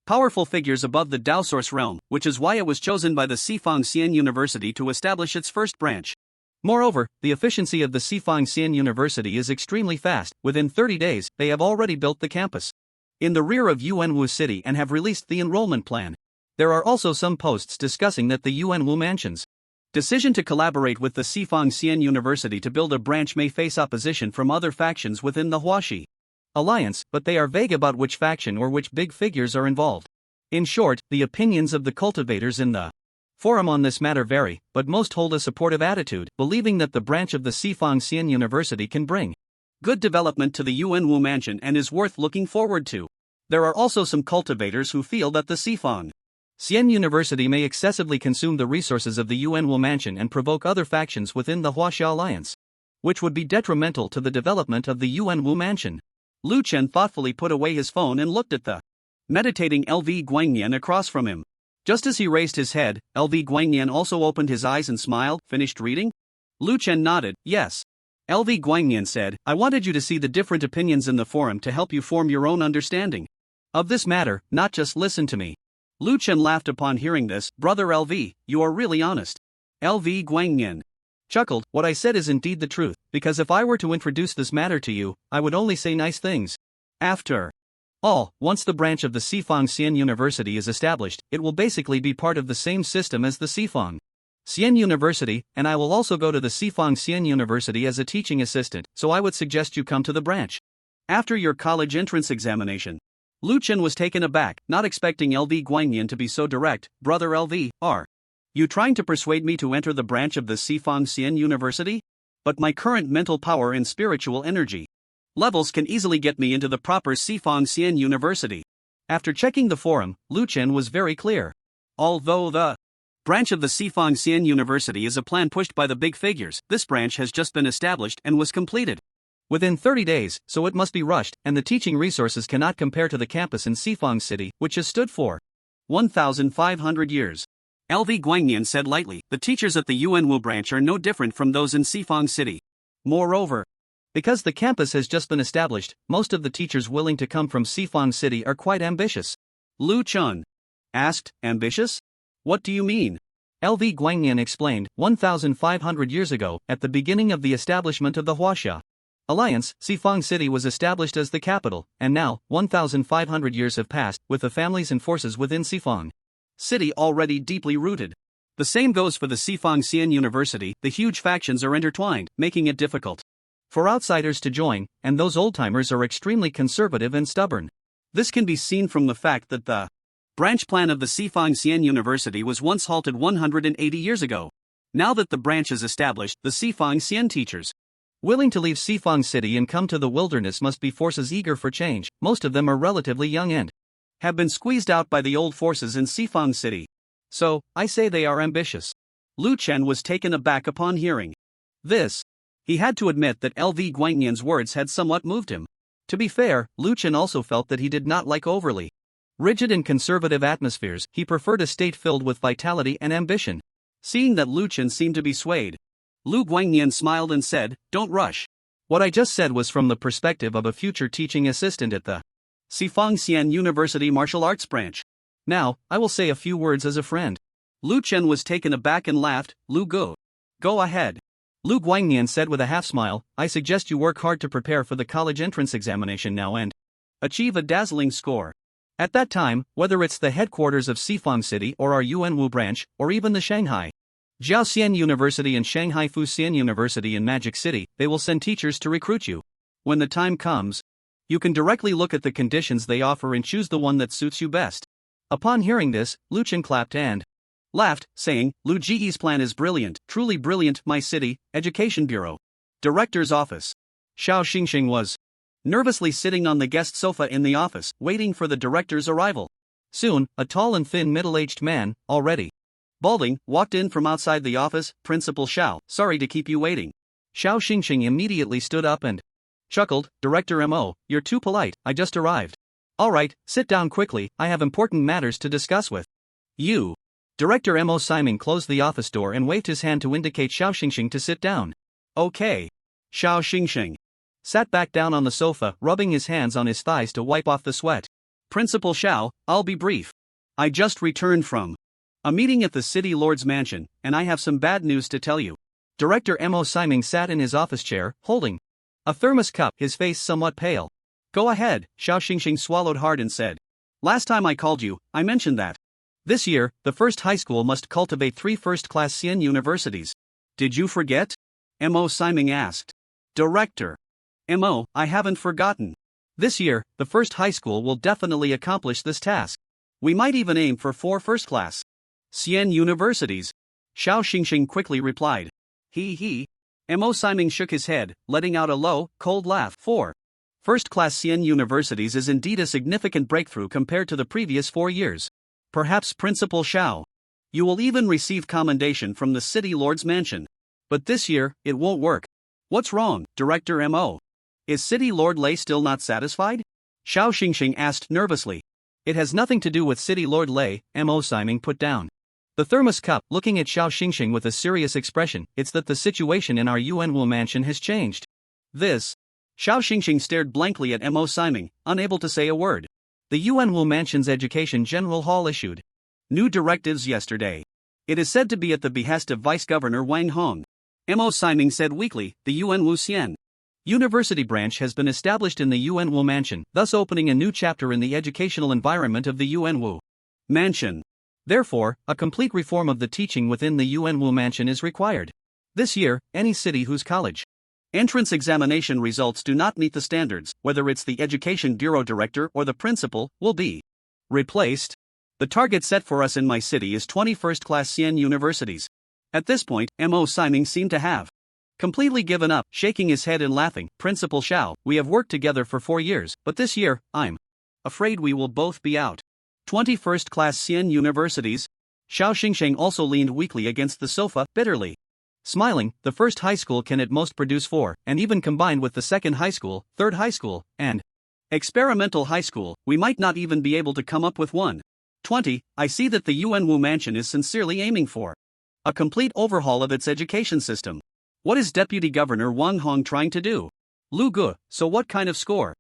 powerful figures above the Dao Source realm, which is why it was chosen by the Sifang Xian University to establish its first branch. Moreover, the efficiency of the Sifang Xian University is extremely fast. Within 30 days, they have already built the campus in the rear of Yuanwu City and have released the enrollment plan. There are also some posts discussing that the Yuanwu mansion's decision to collaborate with the Sifang Xian University to build a branch may face opposition from other factions within the Huaxi alliance, but they are vague about which faction or which big figures are involved. In short, the opinions of the cultivators in the forum on this matter vary, but most hold a supportive attitude, believing that the branch of the Sifang Xian University can bring good development to the Yuanwu mansion and is worth looking forward to. There are also some cultivators who feel that the Sifang Xian University may excessively consume the resources of the Yuanwu mansion and provoke other factions within the Huaxia alliance, which would be detrimental to the development of the Yuanwu mansion. Lu Chen thoughtfully put away his phone and looked at the meditating LV Guangnian across from him. Just as he raised his head, LV Guangnian also opened his eyes and smiled. Finished reading? Lu Chen nodded, yes. LV Guangnian said, I wanted you to see the different opinions in the forum to help you form your own understanding of this matter, not just listen to me. Lu Chen laughed upon hearing this. Brother LV, you are really honest. LV Guangnian chuckled, what I said is indeed the truth, because if I were to introduce this matter to you, I would only say nice things. After all, once the branch of the Sifang Xian University is established, it will basically be part of the same system as the Sifang Xian University, and I will also go to the Sifang Xian University as a teaching assistant, so I would suggest you come to the branch after your college entrance examination. Lu Chen was taken aback, not expecting LV Guangnian to be so direct. Brother LV, are you trying to persuade me to enter the branch of the Sifang Xian University? But my current mental power and spiritual energy levels can easily get me into the proper Sifang Xian University. After checking the forum, Lu Chen was very clear. Although the branch of the Sifang Xian University is a plan pushed by the big figures, this branch has just been established and was completed within 30 days, so it must be rushed, and the teaching resources cannot compare to the campus in Sifang City, which has stood for 1,500 years. LV Guangnian said lightly, the teachers at the Yuanwu branch are no different from those in Sifang City. Moreover, because the campus has just been established, most of the teachers willing to come from Sifang City are quite ambitious. Lu Chen asked, ambitious? What do you mean? LV Guangnian explained, 1,500 years ago, at the beginning of the establishment of the Huaxia alliance, Xifang City was established as the capital, and now, 1,500 years have passed, with the families and forces within Xifang City already deeply rooted. The same goes for the Xifang Xian University, the huge factions are intertwined, making it difficult for outsiders to join, and those old-timers are extremely conservative and stubborn. This can be seen from the fact that the branch plan of the Xifang Xian University was once halted 180 years ago. Now that the branch is established, the Xifang Xian teachers willing to leave Xifang City and come to the wilderness must be forces eager for change. Most of them are relatively young and have been squeezed out by the old forces in Xifang City. So, I say they are ambitious. Lu Chen was taken aback upon hearing this. He had to admit that LV Guangnian's words had somewhat moved him. To be fair, Lu Chen also felt that he did not like overly rigid and conservative atmospheres. He preferred a state filled with vitality and ambition. Seeing that Lu Chen seemed to be swayed, Lu Guangnian smiled and said, "Don't rush. What I just said was from the perspective of a future teaching assistant at the Xifang Xian University Martial Arts Branch. Now, I will say a few words as a friend." Lu Chen was taken aback and laughed. "Lu Gu. Go ahead." Lu Guangnian said with a half-smile, "I suggest you work hard to prepare for the college entrance examination now and achieve a dazzling score. At that time, whether it's the headquarters of Xifang City or our Yuanwu branch, or even the Shanghai Jiaoxian University and Shanghai Fuxian University in Magic City, they will send teachers to recruit you. When the time comes, you can directly look at the conditions they offer and choose the one that suits you best." Upon hearing this, Lu Chen clapped and laughed, saying, "Lu Ji's plan is brilliant, truly brilliant." My city, Education Bureau Director's office. Xiao Xingxing was nervously sitting on the guest sofa in the office, waiting for the director's arrival. Soon, a tall and thin middle-aged man, already balding, walked in from outside the office. "Principal Xiao, sorry to keep you waiting." Xiao Xingxing immediately stood up and chuckled. "Director Mo, you're too polite, I just arrived." "All right, sit down quickly, I have important matters to discuss with you." Director Mo Simon closed the office door and waved his hand to indicate Xiao Xingxing to sit down. "Okay." Xiao Xingxing sat back down on the sofa, rubbing his hands on his thighs to wipe off the sweat. "Principal Xiao, I'll be brief. I just returned from a meeting at the City Lord's mansion, and I have some bad news to tell you." Director Mo Simon sat in his office chair, holding a thermos cup, his face somewhat pale. "Go ahead," Xiao Xingxing swallowed hard and said. "Last time I called you, I mentioned that this year, the first high school must cultivate 3 first-class Xian universities. Did you forget?" Mo Siming asked. "Director Mo, I haven't forgotten. This year, the first high school will definitely accomplish this task. We might even aim for 4 first-class Xian universities," Xiao Xingxing quickly replied. He. Mo Siming shook his head, letting out a low, cold laugh. 4 first-class Xian universities is indeed a significant breakthrough compared to the previous 4 years. Perhaps Principal Xiao, you will even receive commendation from the City Lord's mansion. But this year, it won't work. What's wrong, Director Mo? Is City Lord Lei still not satisfied? Xiao Xingxing asked nervously. It has nothing to do with City Lord Lei, Mo Siming put down the thermos cup, looking at Xiao Xingxing with a serious expression. It's that the situation in our Yuanwu mansion has changed. This. Xiao Xingxing stared blankly at Mo Siming, unable to say a word. The Yuanwu mansion's Education General Hall issued new directives yesterday. It is said to be at the behest of Vice Governor Wang Hong. Mo Siming said weakly, the Yuanwu Xian University branch has been established in the Yuanwu mansion, thus opening a new chapter in the educational environment of the Yuanwu mansion. Therefore, a complete reform of the teaching within the Yuanwu mansion is required. This year, any city whose college entrance examination results do not meet the standards, whether it's the Education Bureau Director or the principal, will be replaced. The target set for us in my city is 20 first-class Xian universities. At this point, Mo Siming seemed to have completely given up, shaking his head and laughing. Principal Xiao, we have worked together for 4 years, but this year, I'm afraid we will both be out. 20 first-class Xian universities? Xiao Xingxing also leaned weakly against the sofa, bitterly smiling. The first high school can at most produce 4, and even combined with the second high school, third high school, and experimental high school, we might not even be able to come up with 1. 20, I see that the Yuanwu mansion is sincerely aiming for a complete overhaul of its education system. What is Deputy Governor Wang Hong trying to do? Lu Gu, so what kind of score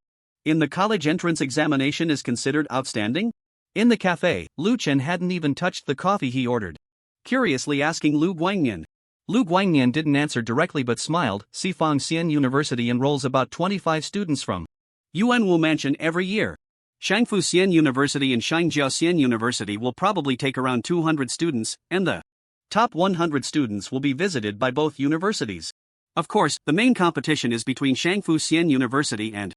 in the college entrance examination is considered outstanding? In the cafe, Lu Chen hadn't even touched the coffee he ordered, curiously asking Lu Guangnian. Lu Guangnian didn't answer directly but smiled. Sifang Xian University enrolls about 25 students from Yuanwu Mansion every year. Shangfu Xian University and Shangjiao Xian University will probably take around 200 students, and the top 100 students will be visited by both universities. Of course, the main competition is between Shangfu Xian University and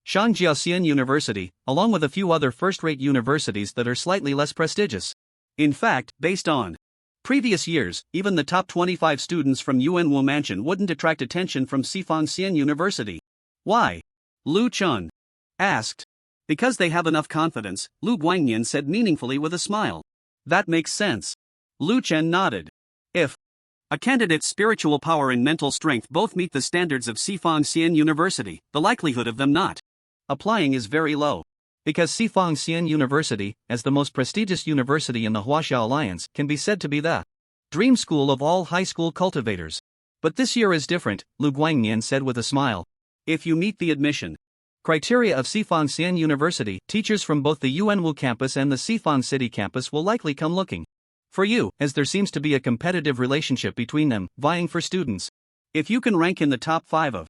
Shangjiao Xian University, along with a few other first-rate universities that are slightly less prestigious. In fact, based on previous years, even the top 25 students from Yuanwu Mansion wouldn't attract attention from Sifang Xian University. Why? Lu Chun asked. Because they have enough confidence, Lu Guangnian said meaningfully with a smile. That makes sense. Lu Chen nodded. If a candidate's spiritual power and mental strength both meet the standards of Sifang Xian University, the likelihood of them not applying is very low. Because Sifang Xian University, as the most prestigious university in the Huaxia Alliance, can be said to be the dream school of all high school cultivators. But this year is different, Lu Guangnian said with a smile. If you meet the admission criteria of Sifang Xian University, teachers from both the Yuanwu campus and the Sifang City campus will likely come looking for you, as there seems to be a competitive relationship between them, vying for students. If you can rank in the top 5 of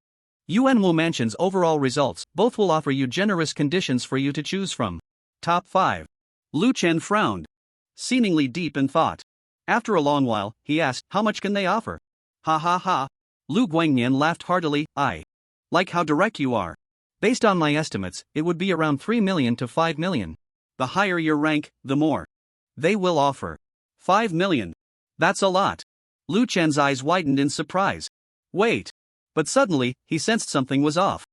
Yuanwu Mansion's overall results, both will offer you generous conditions for you to choose from. Top 5. Lu Chen frowned, seemingly deep in thought. After a long while, he asked, how much can they offer? Ha ha ha. Lu Guangnian laughed heartily. I like how direct you are. Based on my estimates, it would be around 3 million to 5 million. The higher your rank, the more they will offer. 5 million. That's a lot. Lu Chen's eyes widened in surprise. Wait. But suddenly, he sensed something was off.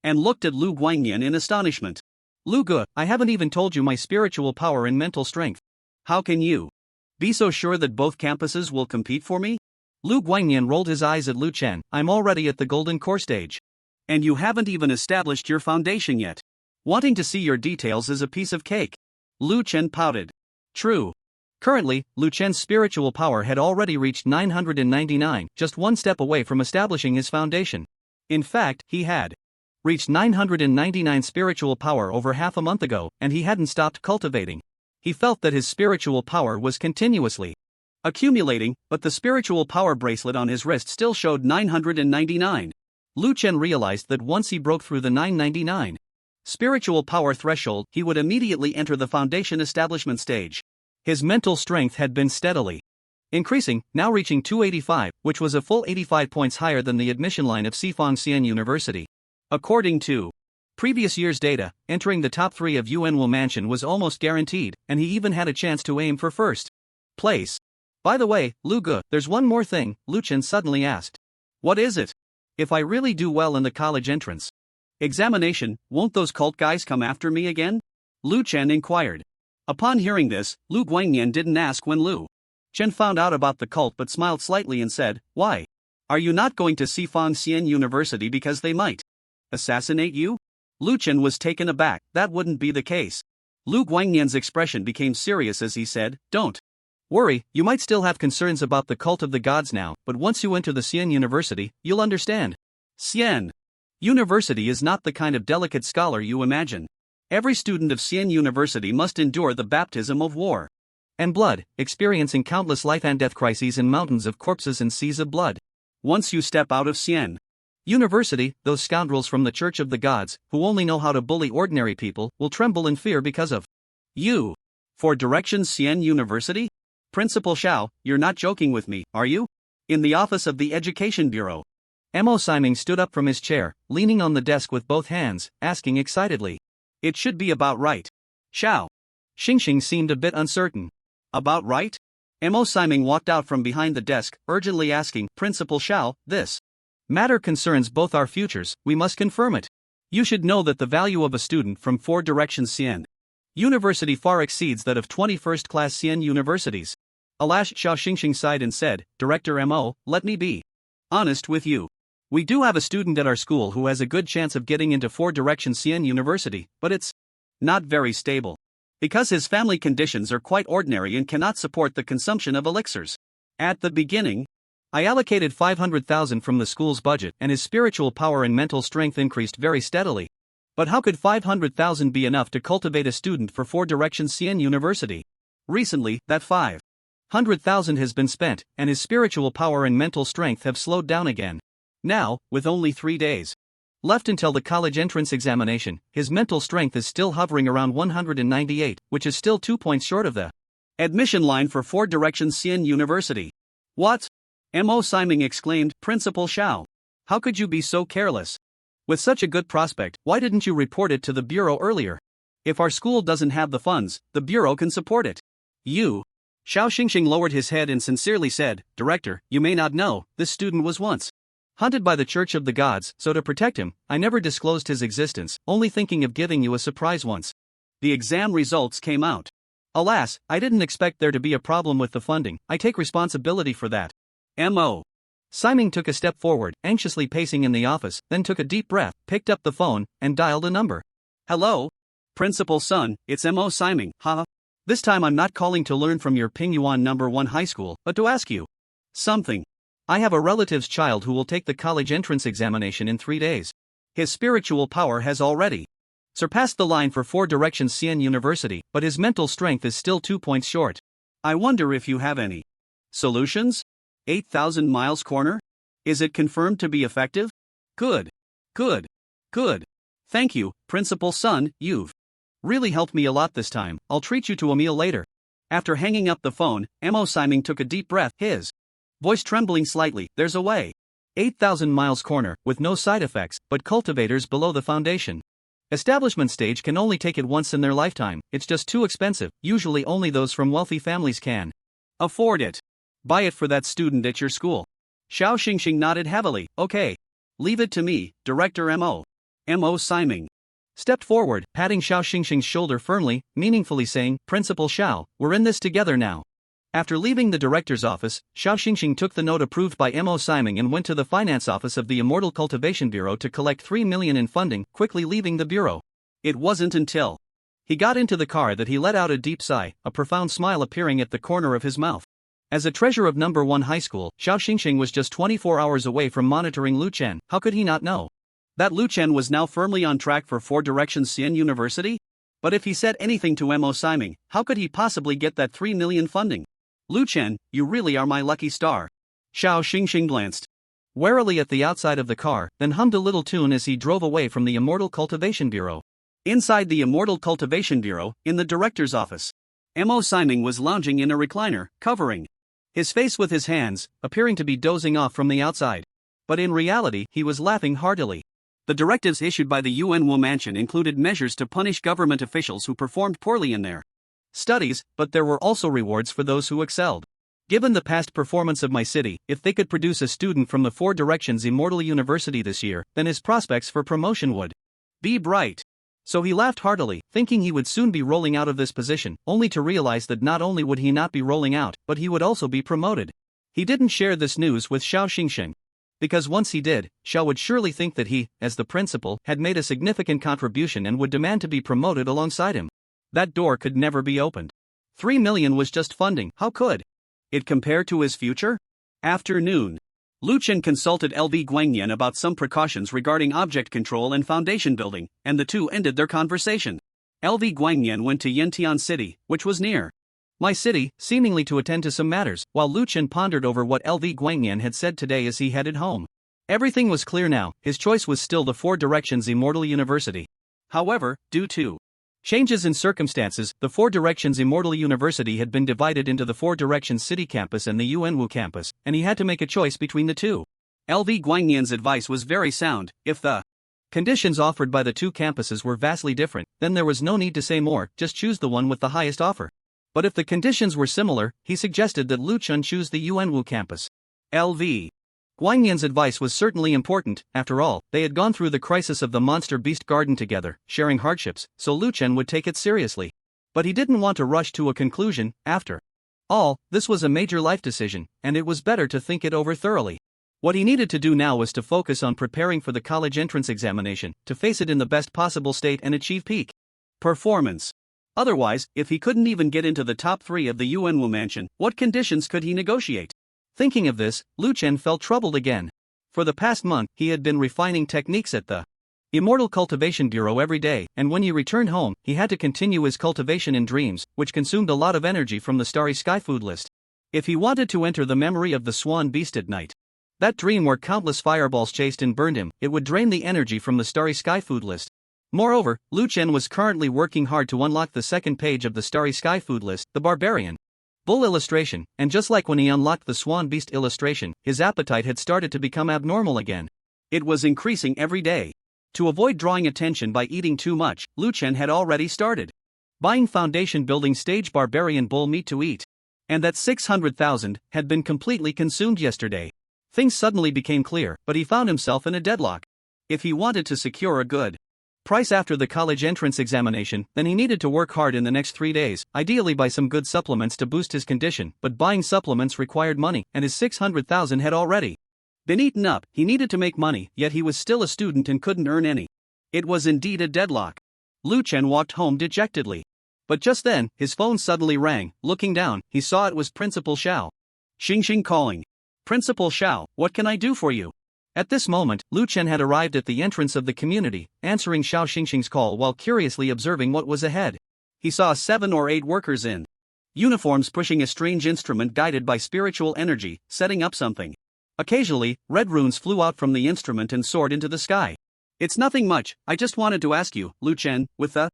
And looked at Lu Guangnian in astonishment. Lu Gu, I haven't even told you my spiritual power and mental strength. How can you be so sure that both campuses will compete for me? Lu Guangnian rolled his eyes at Lu Chen. I'm already at the golden core stage. And you haven't even established your foundation yet. Wanting to see your details is a piece of cake. Lu Chen pouted. True. Currently, Lu Chen's spiritual power had already reached 999, just one step away from establishing his foundation. In fact, he had reached 999 spiritual power over half a month ago, and he hadn't stopped cultivating. He felt that his spiritual power was continuously accumulating, but the spiritual power bracelet on his wrist still showed 999. Lu Chen realized that once he broke through the 999 spiritual power threshold, he would immediately enter the foundation establishment stage. His mental strength had been steadily increasing, now reaching 285, which was a full 85 points higher than the admission line of Sifang Xian University. According to previous year's data, entering the top 3 of Yuanwu Mansion was almost guaranteed, and he even had a chance to aim for first place. By the way, Lu Gu, there's one more thing, Lu Chen suddenly asked. What is it? If I really do well in the college entrance examination, won't those cult guys come after me again? Lu Chen inquired. Upon hearing this, Lu Guangnian didn't ask when Lu Chen found out about the cult but smiled slightly and said, why? Are you not going to Sifang Xian University because they might assassinate you? Lu Chen was taken aback. That wouldn't be the case. Lu Guangnian's expression became serious as he said, don't worry, you might still have concerns about the cult of the gods now, but once you enter the Xian University, you'll understand. Xian University is not the kind of delicate scholar you imagine. Every student of Xian University must endure the baptism of war and blood, experiencing countless life and death crises in mountains of corpses and seas of blood. Once you step out of Xian University, those scoundrels from the Church of the Gods, who only know how to bully ordinary people, will tremble in fear because of you. For Directions Xian University? Principal Xiao, you're not joking with me, are you? In the office of the Education Bureau. Mo Siming stood up from his chair, leaning on the desk with both hands, asking excitedly. It should be about right. Xiao. Xingxing seemed a bit uncertain. About right? Mo Siming walked out from behind the desk, urgently asking, Principal Xiao, this matter concerns both our futures, we must confirm it. You should know that the value of a student from 4 Directions Xian University far exceeds that of 21st class Xian universities. Alas, Xiao Xingxing sighed and said, Director Mo, let me be honest with you. We do have a student at our school who has a good chance of getting into 4 Directions Xian University, but it's not very stable. Because his family conditions are quite ordinary and cannot support the consumption of elixirs. At the beginning, I allocated 500,000 from the school's budget and his spiritual power and mental strength increased very steadily. But how could 500,000 be enough to cultivate a student for 4 Directions Xian University? Recently, that 5 100,000 has been spent, and his spiritual power and mental strength have slowed down again. Now, with only 3 days left until the college entrance examination, his mental strength is still hovering around 198, which is still 2 points short of the admission line for Four Directions Xian University. What? M.O. Siming exclaimed, Principal Xiao. How could you be so careless? With such a good prospect, why didn't you report it to the bureau earlier? If our school doesn't have the funds, the bureau can support it. You. Xiao Xingxing lowered his head and sincerely said, Director, you may not know, this student was once hunted by the Church of the Gods, so to protect him, I never disclosed his existence, only thinking of giving you a surprise once the exam results came out. Alas, I didn't expect there to be a problem with the funding. I take responsibility for that. M.O. Siming took a step forward, anxiously pacing in the office, then took a deep breath, picked up the phone, and dialed a number. Hello? Principal Sun, it's M.O. Siming, haha. This time I'm not calling to learn from your Pingyuan No. 1 high school, but to ask you something. I have a relative's child who will take the college entrance examination in 3 days. His spiritual power has already surpassed the line for Four Directions Xian University, but his mental strength is still 2 points short. I wonder if you have any solutions? 8,000 miles corner? Is it confirmed to be effective? Good. Good. Good. Thank you, Principal Sun, you've really helped me a lot this time. I'll treat you to a meal later. After hanging up the phone, M.O. Siming took a deep breath, his voice trembling slightly. There's a way. 8,000 miles corner, with no side effects, but cultivators below the foundation establishment stage can only take it once in their lifetime. It's just too expensive. Usually only those from wealthy families can afford it. Buy it for that student at your school. Xiao Xingxing nodded heavily. Okay. Leave it to me, Director M.O. M.O. Siming stepped forward, patting Xiao Xingxing's shoulder firmly, meaningfully saying, Principal Xiao, we're in this together now. After leaving the director's office, Xiao Xingxing took the note approved by M.O. Siming and went to the finance office of the Immortal Cultivation Bureau to collect 3 million in funding, quickly leaving the bureau. It wasn't until he got into the car that he let out a deep sigh, a profound smile appearing at the corner of his mouth. As a treasure of No. 1 high school, Xiao Xingxing was just 24 hours away from monitoring Lu Chen. How could he not know that Lu Chen was now firmly on track for Four Directions Xian University? But if he said anything to M.O. Siming, how could he possibly get that 3 million funding? Lu Chen, you really are my lucky star. Xiao Xingxing glanced warily at the outside of the car, then hummed a little tune as he drove away from the Immortal Cultivation Bureau. Inside the Immortal Cultivation Bureau, in the director's office, M.O. Siming was lounging in a recliner, covering his face with his hands, appearing to be dozing off from the outside. But in reality, he was laughing heartily. The directives issued by the Yuanwu Mansion included measures to punish government officials who performed poorly in their studies, but there were also rewards for those who excelled. Given the past performance of my city, if they could produce a student from the Four Directions Immortal University this year, then his prospects for promotion would be bright. So he laughed heartily, thinking he would soon be rolling out of this position, only to realize that not only would he not be rolling out, but he would also be promoted. He didn't share this news with Xiao Xingxing, because once he did, Xiao would surely think that he, as the principal, had made a significant contribution and would demand to be promoted alongside him. That door could never be opened. 3 million was just funding. How could it compare to his future? Afternoon. Lu Chen consulted LV Guangyan about some precautions regarding object control and foundation building, and the two ended their conversation. LV Guangyan went to Yantian City, which was near my city, seemingly to attend to some matters, while Lu Chen pondered over what LV Guangyan had said today as he headed home. Everything was clear now. His choice was still the Four Directions Immortal University. However, due to changes in circumstances, the Four Directions Immortal University had been divided into the Four Directions City Campus and the Yuanwu Campus, and he had to make a choice between the two. LV Guangyan's advice was very sound. If the conditions offered by the two campuses were vastly different, then there was no need to say more, just choose the one with the highest offer. But if the conditions were similar, he suggested that Lu Chen choose the Yuanwu campus. LV Guangyan's advice was certainly important. After all, they had gone through the crisis of the monster beast garden together, sharing hardships, so Lu Chen would take it seriously. But he didn't want to rush to a conclusion. After all, this was a major life decision, and it was better to think it over thoroughly. What he needed to do now was to focus on preparing for the college entrance examination, to face it in the best possible state and achieve peak performance. Otherwise, if he couldn't even get into the top 3 of the Yuanwu Mansion, what conditions could he negotiate? Thinking of this, Lu Chen felt troubled again. For the past month, he had been refining techniques at the Immortal Cultivation Bureau every day, and when he returned home, he had to continue his cultivation in dreams, which consumed a lot of energy from the Starry Sky food list. If he wanted to enter the memory of the swan beast at night, that dream where countless fireballs chased and burned him, it would drain the energy from the Starry Sky food list. Moreover, Lu Chen was currently working hard to unlock the second page of the Starry Sky food list, the Barbarian Bull illustration, and just like when he unlocked the Swan Beast illustration, his appetite had started to become abnormal again. It was increasing every day. To avoid drawing attention by eating too much, Lu Chen had already started buying foundation building stage Barbarian Bull meat to eat. And that 600,000 had been completely consumed yesterday. Things suddenly became clear, but he found himself in a deadlock. If he wanted to secure a good price after the college entrance examination, then he needed to work hard in the next 3 days, ideally buy some good supplements to boost his condition, but buying supplements required money, and his 600,000 had already been eaten up. He needed to make money, yet he was still a student and couldn't earn any. It was indeed a deadlock. Lu Chen walked home dejectedly. But just then, his phone suddenly rang. Looking down, he saw it was Principal Xiao Xingxing calling. Principal Xiao, what can I do for you? At this moment, Lu Chen had arrived at the entrance of the community, answering Xiao Xingxing's call while curiously observing what was ahead. He saw 7 or 8 workers in uniforms pushing a strange instrument guided by spiritual energy, setting up something. Occasionally, red runes flew out from the instrument and soared into the sky. It's nothing much, I just wanted to ask you, Lu Chen, with the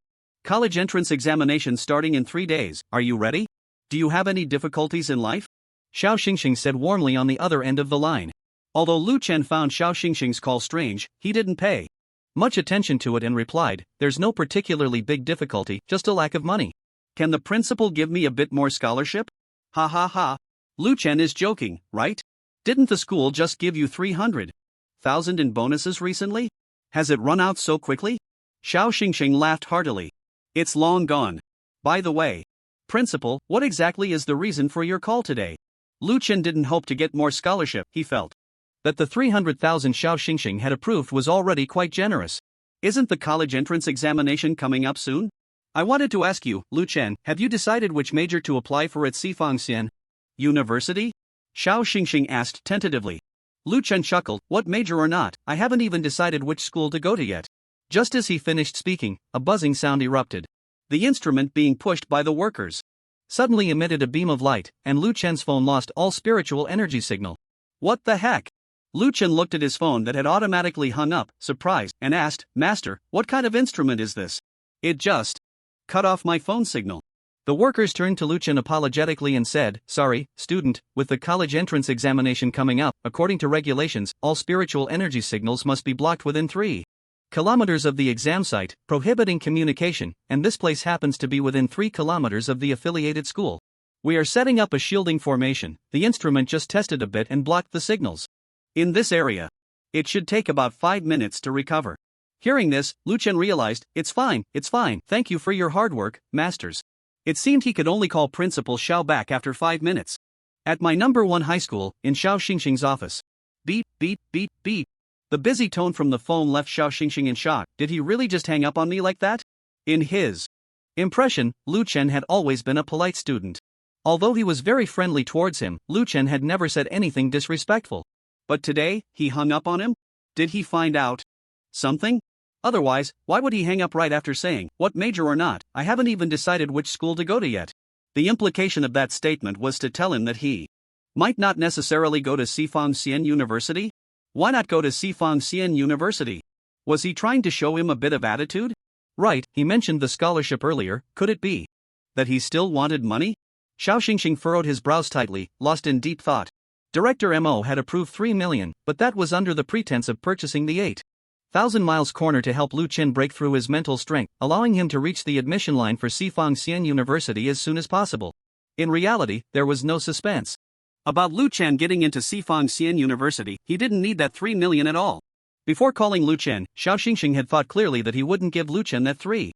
college entrance examination starting in 3 days, are you ready? Do you have any difficulties in life? Xiao Xingxing said warmly on the other end of the line. Although Lu Chen found Xiao Xingxing's call strange, he didn't pay much attention to it and replied, there's no particularly big difficulty, just a lack of money. Can the principal give me a bit more scholarship? Ha ha ha. Lu Chen is joking, right? Didn't the school just give you 300,000 in bonuses recently? Has it run out so quickly? Xiao Xingxing laughed heartily. It's long gone. By the way, Principal, what exactly is the reason for your call today? Lu Chen didn't hope to get more scholarship, he felt that the 300,000 Xiao Xingxing had approved was already quite generous. Isn't the college entrance examination coming up soon? I wanted to ask you, Lu Chen, have you decided which major to apply for at Sifangxian University? Xiao Xingxing asked tentatively. Lu Chen chuckled, what major or not, I haven't even decided which school to go to yet. Just as he finished speaking, a buzzing sound erupted. The instrument being pushed by the workers suddenly emitted a beam of light, and Lu Chen's phone lost all spiritual energy signal. What the heck? Lu Chen looked at his phone that had automatically hung up, surprised, and asked, Master, what kind of instrument is this? It just cut off my phone signal. The workers turned to Lu Chen apologetically and said, sorry, student, with the college entrance examination coming up, according to regulations, all spiritual energy signals must be blocked within 3 kilometers of the exam site, prohibiting communication, and this place happens to be within 3 kilometers of the affiliated school. We are setting up a shielding formation. The instrument just tested a bit and blocked the signals. In this area, it should take about 5 minutes to recover. Hearing this, Lu Chen realized, it's fine, thank you for your hard work, masters. It seemed he could only call Principal Xiao back after 5 minutes. At my number 1 high school, in Xiao Xingxing's office. Beep, beep, beep, beep. The busy tone from the phone left Xiao Xingxing in shock. Did he really just hang up on me like that? In his impression, Lu Chen had always been a polite student. Although he was very friendly towards him, Lu Chen had never said anything disrespectful. But today, he hung up on him? Did he find out something? Otherwise, why would he hang up right after saying, what major or not, I haven't even decided which school to go to yet? The implication of that statement was to tell him that he might not necessarily go to Sifangxian University? Why not go to Sifangxian University? Was he trying to show him a bit of attitude? Right, he mentioned the scholarship earlier, could it be that he still wanted money? Xiao Xingxing furrowed his brows tightly, lost in deep thought. Director Mo had approved 3 million, but that was under the pretense of purchasing the 8,000 miles corner to help Lu Chen break through his mental strength, allowing him to reach the admission line for Sifangxian University as soon as possible. In reality, there was no suspense about Lu Chen getting into Sifangxian University. He didn't need that 3 million at all. Before calling Lu Chen, Xiao Xingxing had thought clearly that he wouldn't give Lu Chen that 3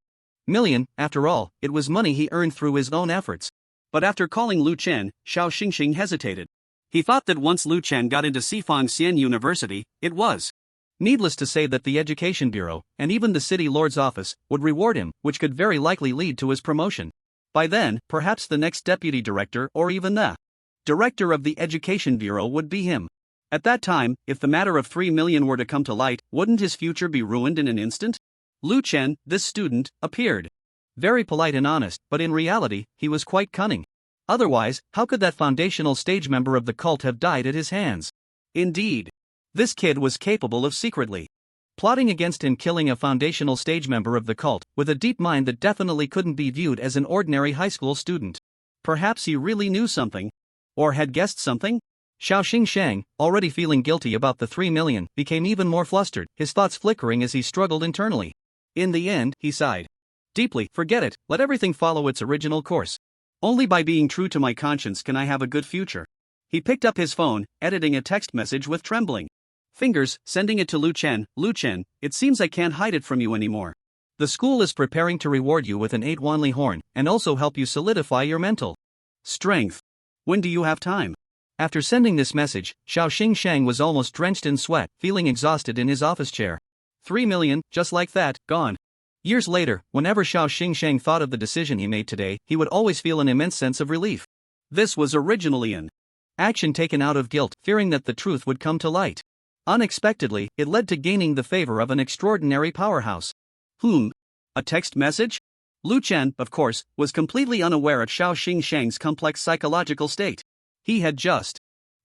million, after all, it was money he earned through his own efforts. But after calling Lu Chen, Xiao Xingxing hesitated. He thought that once Lu Chen got into Sifangxian University, it was needless to say that the Education Bureau, and even the City Lord's office, would reward him, which could very likely lead to his promotion. By then, perhaps the next deputy director or even the director of the Education Bureau would be him. At that time, if the matter of 3 million were to come to light, wouldn't his future be ruined in an instant? Lu Chen, this student, appeared very polite and honest, but in reality, he was quite cunning. Otherwise, how could that foundational stage member of the cult have died at his hands? Indeed, this kid was capable of secretly plotting against and killing a foundational stage member of the cult, with a deep mind that definitely couldn't be viewed as an ordinary high school student. Perhaps he really knew something? Or had guessed something? Xiao Xingshang, already feeling guilty about the 3 million, became even more flustered, his thoughts flickering as he struggled internally. In the end, he sighed deeply. Forget it, let everything follow its original course. Only by being true to my conscience can I have a good future. He picked up his phone, editing a text message with trembling fingers, sending it to Lu Chen. Lu Chen, it seems I can't hide it from you anymore. The school is preparing to reward you with an 8 Wanli horn, and also help you solidify your mental strength. When do you have time? After sending this message, Xiao Xingshang was almost drenched in sweat, feeling exhausted in his office chair. 3 million, just like that, gone. Years later, whenever Xiao Xingshang thought of the decision he made today, he would always feel an immense sense of relief. This was originally an action taken out of guilt, fearing that the truth would come to light. Unexpectedly, it led to gaining the favor of an extraordinary powerhouse. A text message? Lu Chen, of course, was completely unaware of Xiao Xingshang's complex psychological state. He had just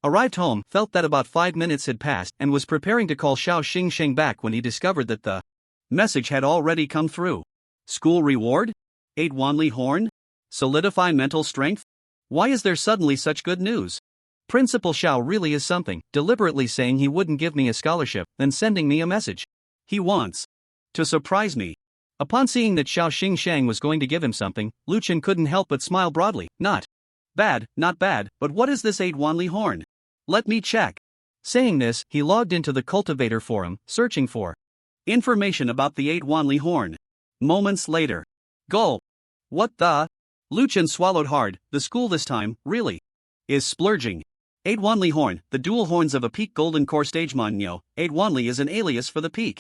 arrived home, felt that about 5 minutes had passed, and was preparing to call Xiao Xingshang back when he discovered that the message had already come through. School reward? 8 Wanli horn? Solidify mental strength? Why is there suddenly such good news? Principal Xiao really is something, deliberately saying he wouldn't give me a scholarship, then sending me a message. He wants to surprise me. Upon seeing that Xiao Xingshang was going to give him something, Lu Chen couldn't help but smile broadly. Not bad, but what is this 8 Wanli horn? Let me check. Saying this, he logged into the cultivator forum, searching for information about the 8 Wanli horn. Moments later. Gulp. What the? Lu Chen swallowed hard. The school this time, really, is splurging. 8 Wanli horn, the dual horns of a peak golden core stage Manhwa. 8 Wanli is an alias for the peak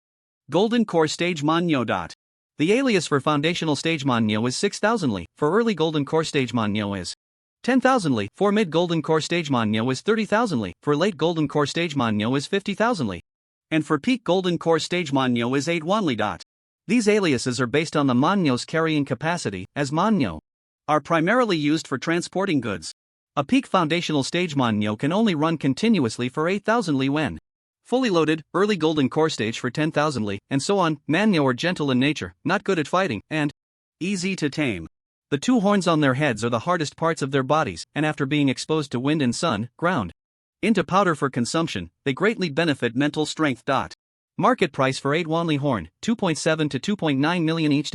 golden core stage Manhwa. The alias for foundational stage Manhwa is 6,000 Li, for early golden core stage Manhwa is 10,000 Li, for mid golden core stage Manhwa is 30,000 Li, for late golden core stage Manhwa is 50,000 Li, and for peak golden core stage Manhwa is 8 Wanli. These aliases are based on the Manhwa's carrying capacity, as Manhwa are primarily used for transporting goods. A peak foundational stage Manhwa can only run continuously for 8,000 Li when fully loaded, early golden core stage for 10,000 Li, and so on. Manhwa are gentle in nature, not good at fighting, and easy to tame. The 2 horns on their heads are the hardest parts of their bodies, and after being exposed to wind and sun, ground into powder for consumption, they greatly benefit mental strength. Market price for 8 Wanli horn, 2.7 to 2.9 million each.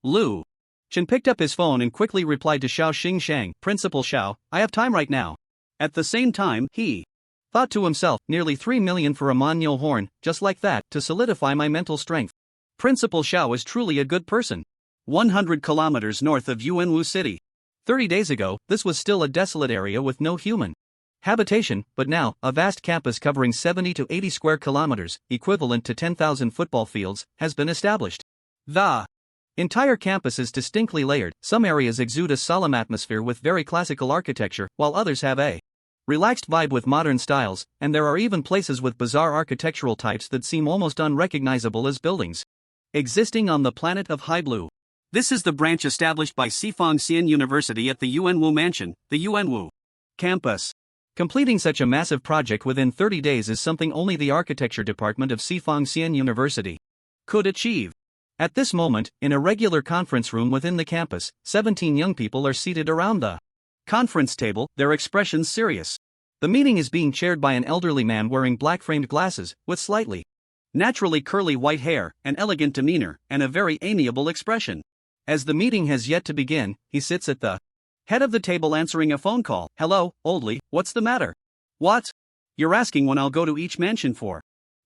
Lu Chen picked up his phone and quickly replied to Xiao Xingshang, Principal Xiao, I have time right now. At the same time, he thought to himself, nearly 3 million for a Manhwa horn, just like that, to solidify my mental strength. Principal Xiao is truly a good person. 100 kilometers north of Yuanwu City. 30 days ago, this was still a desolate area with no human habitation, but now, a vast campus covering 70 to 80 square kilometers, equivalent to 10,000 football fields, has been established. The entire campus is distinctly layered. Some areas exude a solemn atmosphere with very classical architecture, while others have a relaxed vibe with modern styles, and there are even places with bizarre architectural types that seem almost unrecognizable as buildings existing on the planet of High Blue. This is the branch established by Sifang Xian University at the Yuanwu Mansion, the Yuanwu campus. Completing such a massive project within 30 days is something only the architecture department of Sifang Xian University could achieve. At this moment, in a regular conference room within the campus, 17 young people are seated around the conference table, their expressions serious. The meeting is being chaired by an elderly man wearing black-framed glasses, with slightly naturally curly white hair, an elegant demeanor, and a very amiable expression. As the meeting has yet to begin, he sits at the head of the table answering a phone call. Hello, Oldly, what's the matter? What? You're asking when I'll go to each mansion for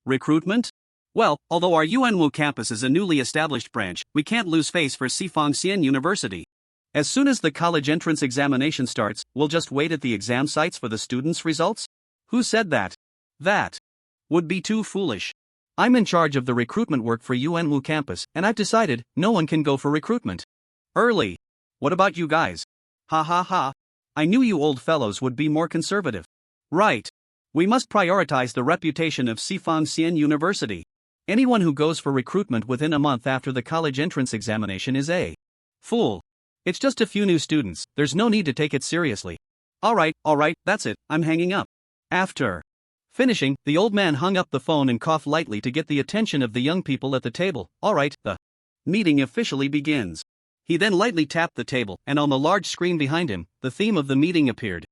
recruitment? Well, although our Yuanwu campus is a newly established branch, we can't lose face for Sifang Xian University. As soon as the college entrance examination starts, we'll just wait at the exam sites for the students' results? Who said that? That would be too foolish. I'm in charge of the recruitment work for Yuanwu campus, and I've decided no one can go for recruitment early. What about you guys? Ha ha ha. I knew you old fellows would be more conservative. Right. We must prioritize the reputation of Sifang Xian University. Anyone who goes for recruitment within a month after the college entrance examination is a fool. It's just a few new students, there's no need to take it seriously. Alright, that's it, I'm hanging up. After finishing, the old man hung up the phone and coughed lightly to get the attention of the young people at the table. Alright, the meeting officially begins. He then lightly tapped the table, and on the large screen behind him, the theme of the meeting appeared.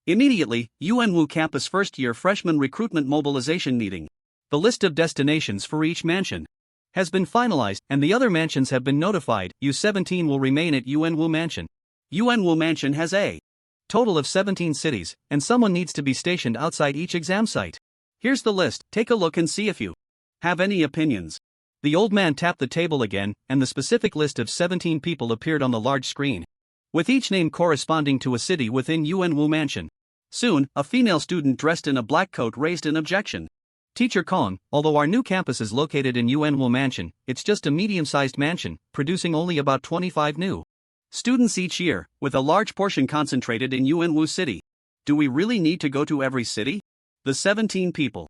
Immediately, UNWU campus first-year freshman recruitment mobilization meeting. The list of destinations for each mansion has been finalized, and the other mansions have been notified. U17 will remain at UNWU Mansion. UNWU Mansion has a total of 17 cities, and someone needs to be stationed outside each exam site. Here's the list, take a look and see if you have any opinions. The old man tapped the table again, and the specific list of 17 people appeared on the large screen, with each name corresponding to a city within UNWU Mansion. Soon, a female student dressed in a black coat raised an objection. Teacher Kong, although our new campus is located in UNWU Mansion, it's just a medium-sized mansion, producing only about 25 new students each year, with a large portion concentrated in UNWU City. Do we really need to go to every city? The 17 people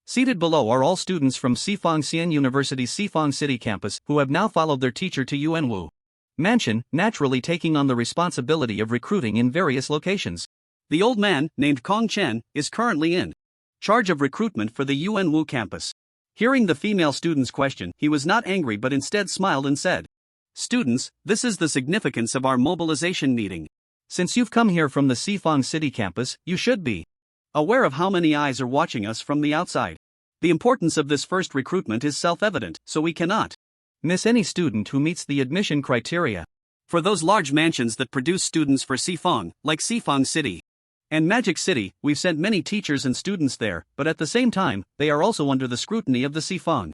seated below are all students from Sifang Xian University's Sifang City campus who have now followed their teacher to UNWU Mansion, naturally taking on the responsibility of recruiting in various locations. The old man, named Kong Chen, is currently in charge of recruitment for the UNWU campus. Hearing the female student's question, he was not angry but instead smiled and said, "Students, this is the significance of our mobilization meeting. Since you've come here from the Sifang City campus, you should be aware of how many eyes are watching us from the outside. The importance of this first recruitment is self-evident, so we cannot miss any student who meets the admission criteria. For those large mansions that produce students for Sifang, like Sifang City and Magic City, we've sent many teachers and students there, but at the same time, they are also under the scrutiny of the Sifang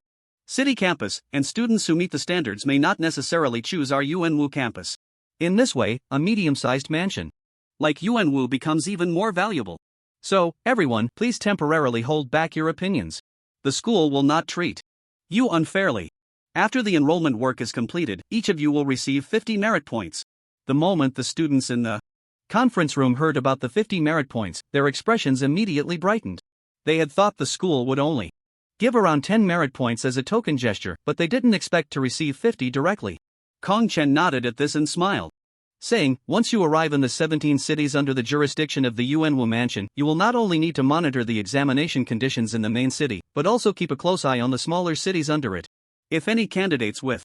City campus, and students who meet the standards may not necessarily choose our UNWU campus. In this way, a medium-sized mansion like UNWU becomes even more valuable. So, everyone, please temporarily hold back your opinions. The school will not treat you unfairly. After the enrollment work is completed, each of you will receive 50 merit points." The moment the students in the conference room heard about the 50 merit points, their expressions immediately brightened. They had thought the school would only give around 10 merit points as a token gesture, but they didn't expect to receive 50 directly. Kong Chen nodded at this and smiled, saying, "Once you arrive in the 17 cities under the jurisdiction of the UNWU Mansion, you will not only need to monitor the examination conditions in the main city, but also keep a close eye on the smaller cities under it. If any candidates with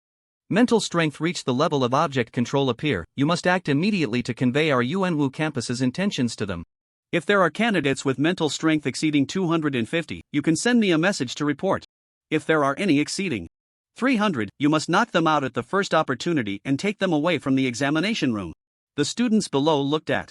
mental strength reach the level of object control appear, you must act immediately to convey our UNWU campus's intentions to them. If there are candidates with mental strength exceeding 250, you can send me a message to report. If there are any exceeding 300, you must knock them out at the first opportunity and take them away from the examination room." The students below looked at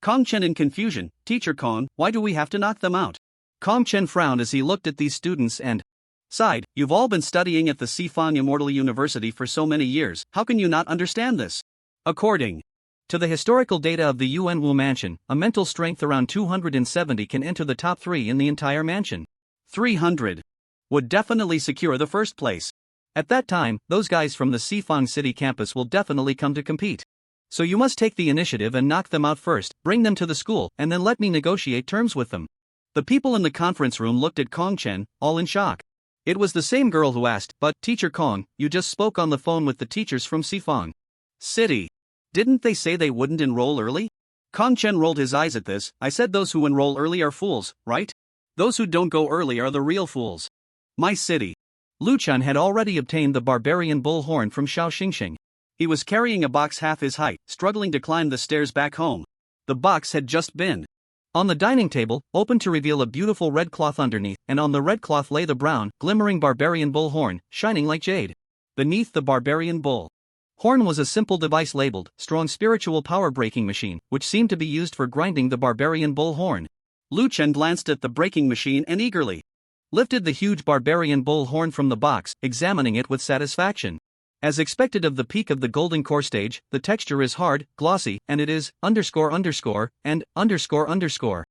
Kong Chen in confusion. "Teacher Kong, why do we have to knock them out?" Kong Chen frowned as he looked at these students and sighed. "You've all been studying at the Sifang Immortal University for so many years, how can you not understand this? According to the historical data of the UNWU Mansion, a mental strength around 270 can enter the top 3 in the entire mansion. 300 would definitely secure the first place. At that time, those guys from the Sifang City campus will definitely come to compete. So you must take the initiative and knock them out first, bring them to the school, and then let me negotiate terms with them." The people in the conference room looked at Kong Chen, all in shock. It was the same girl who asked, "But, Teacher Kong, you just spoke on the phone with the teachers from Sifang City. Didn't they say they wouldn't enroll early?" Kong Chen rolled his eyes at this. "I said those who enroll early are fools, right? Those who don't go early are the real fools. My city." Lu Chun had already obtained the barbarian bull horn from Xiao Xingxing. He was carrying a box half his height, struggling to climb the stairs back home. The box had just been on the dining table, open to reveal a beautiful red cloth underneath, and on the red cloth lay the brown, glimmering barbarian bull horn, shining like jade. Beneath the barbarian bull horn was a simple device labeled strong spiritual power breaking machine, which seemed to be used for grinding the barbarian bull horn. Lu Chen glanced at the breaking machine and eagerly lifted the huge barbarian bull horn from the box, examining it with satisfaction. As expected of the peak of the golden core stage, the texture is hard, glossy, and it is __, and __.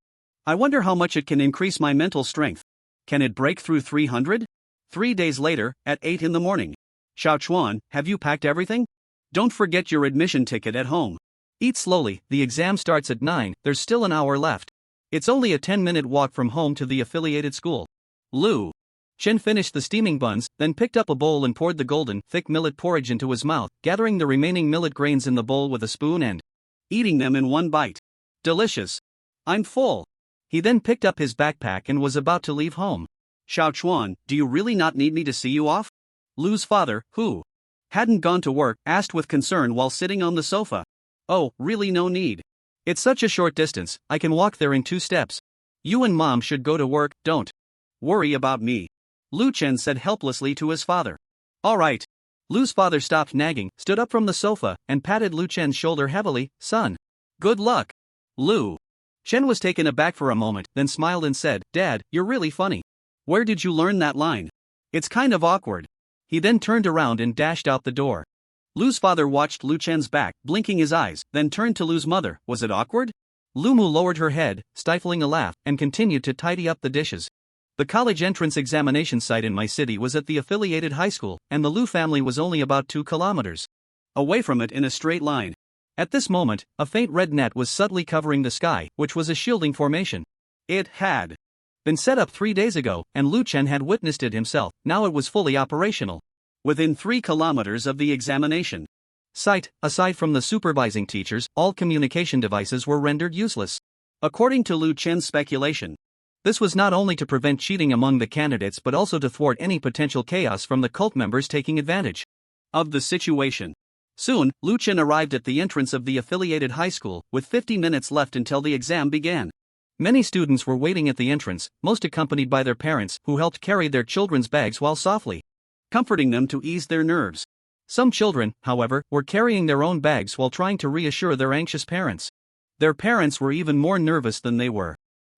I wonder how much it can increase my mental strength. Can it break through 300? 3 days later, at 8 in the morning. Xiao Chuan, have you packed everything? Don't forget your admission ticket at home. Eat slowly, the exam starts at 9, there's still an hour left. It's only a 10-minute walk from home to the affiliated school. Lu Chen finished the steaming buns, then picked up a bowl and poured the golden, thick millet porridge into his mouth, gathering the remaining millet grains in the bowl with a spoon and eating them in one bite. Delicious. I'm full. He then picked up his backpack and was about to leave home. Xiao Chuan, do you really not need me to see you off? Lu's father, who hadn't gone to work, asked with concern while sitting on the sofa. Oh, really no need. It's such a short distance, I can walk there in 2 steps. You and Mom should go to work, don't worry about me. Lu Chen said helplessly to his father. All right. Lu's father stopped nagging, stood up from the sofa, and patted Lu Chen's shoulder heavily. Son. Good luck. Lu. Chen was taken aback for a moment, then smiled and said, Dad, you're really funny. Where did you learn that line? It's kind of awkward. He then turned around and dashed out the door. Lu's father watched Lu Chen's back, blinking his eyes, then turned to Lu's mother. Was it awkward? Lu Mu lowered her head, stifling a laugh, and continued to tidy up the dishes. The college entrance examination site in my city was at the affiliated high school, and the Lu family was only about 2 kilometers away from it in a straight line. At this moment, a faint red net was subtly covering the sky, which was a shielding formation. It had been set up 3 days ago, and Lu Chen had witnessed it himself. Now it was fully operational. Within 3 kilometers of the examination site, aside from the supervising teachers, all communication devices were rendered useless. According to Lu Chen's speculation, this was not only to prevent cheating among the candidates but also to thwart any potential chaos from the cult members taking advantage of the situation. Soon, Lu Chen arrived at the entrance of the affiliated high school, with 50 minutes left until the exam began. Many students were waiting at the entrance, most accompanied by their parents, who helped carry their children's bags while softly comforting them to ease their nerves. Some children, however, were carrying their own bags while trying to reassure their anxious parents. Their parents were even more nervous than they were.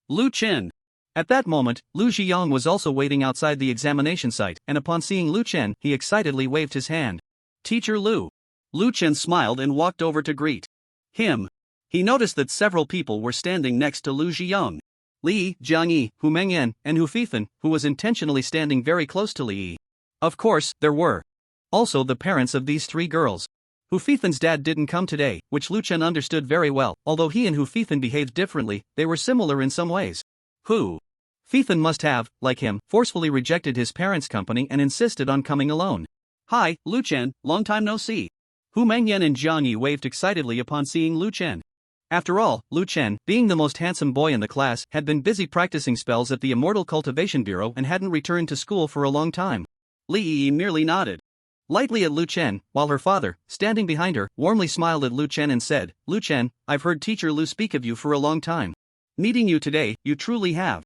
Lu Chen. At that moment, Lu Zhiyong was also waiting outside the examination site, and upon seeing Lu Chen, he excitedly waved his hand. Teacher Lu. Lu Chen smiled and walked over to greet him. He noticed that several people were standing next to Lu Zhiyong. Li, Jiangyi, Hu Mengyan, and Hu Fifan, who was intentionally standing very close to Li. Of course, there were also the parents of these 3 girls. Hu Fifan's dad didn't come today, which Lu Chen understood very well. Although he and Hu Fifan behaved differently, they were similar in some ways. Hu Fifan must have, like him, forcefully rejected his parents' company and insisted on coming alone. Hi, Lu Chen, long time no see. Hu Mengyan and Jiang Yi waved excitedly upon seeing Lu Chen. After all, Lu Chen, being the most handsome boy in the class, had been busy practicing spells at the Immortal Cultivation Bureau and hadn't returned to school for a long time. Li Yi merely nodded lightly at Lu Chen, while her father, standing behind her, warmly smiled at Lu Chen and said, Lu Chen, I've heard Teacher Lu speak of you for a long time. Meeting you today, you truly have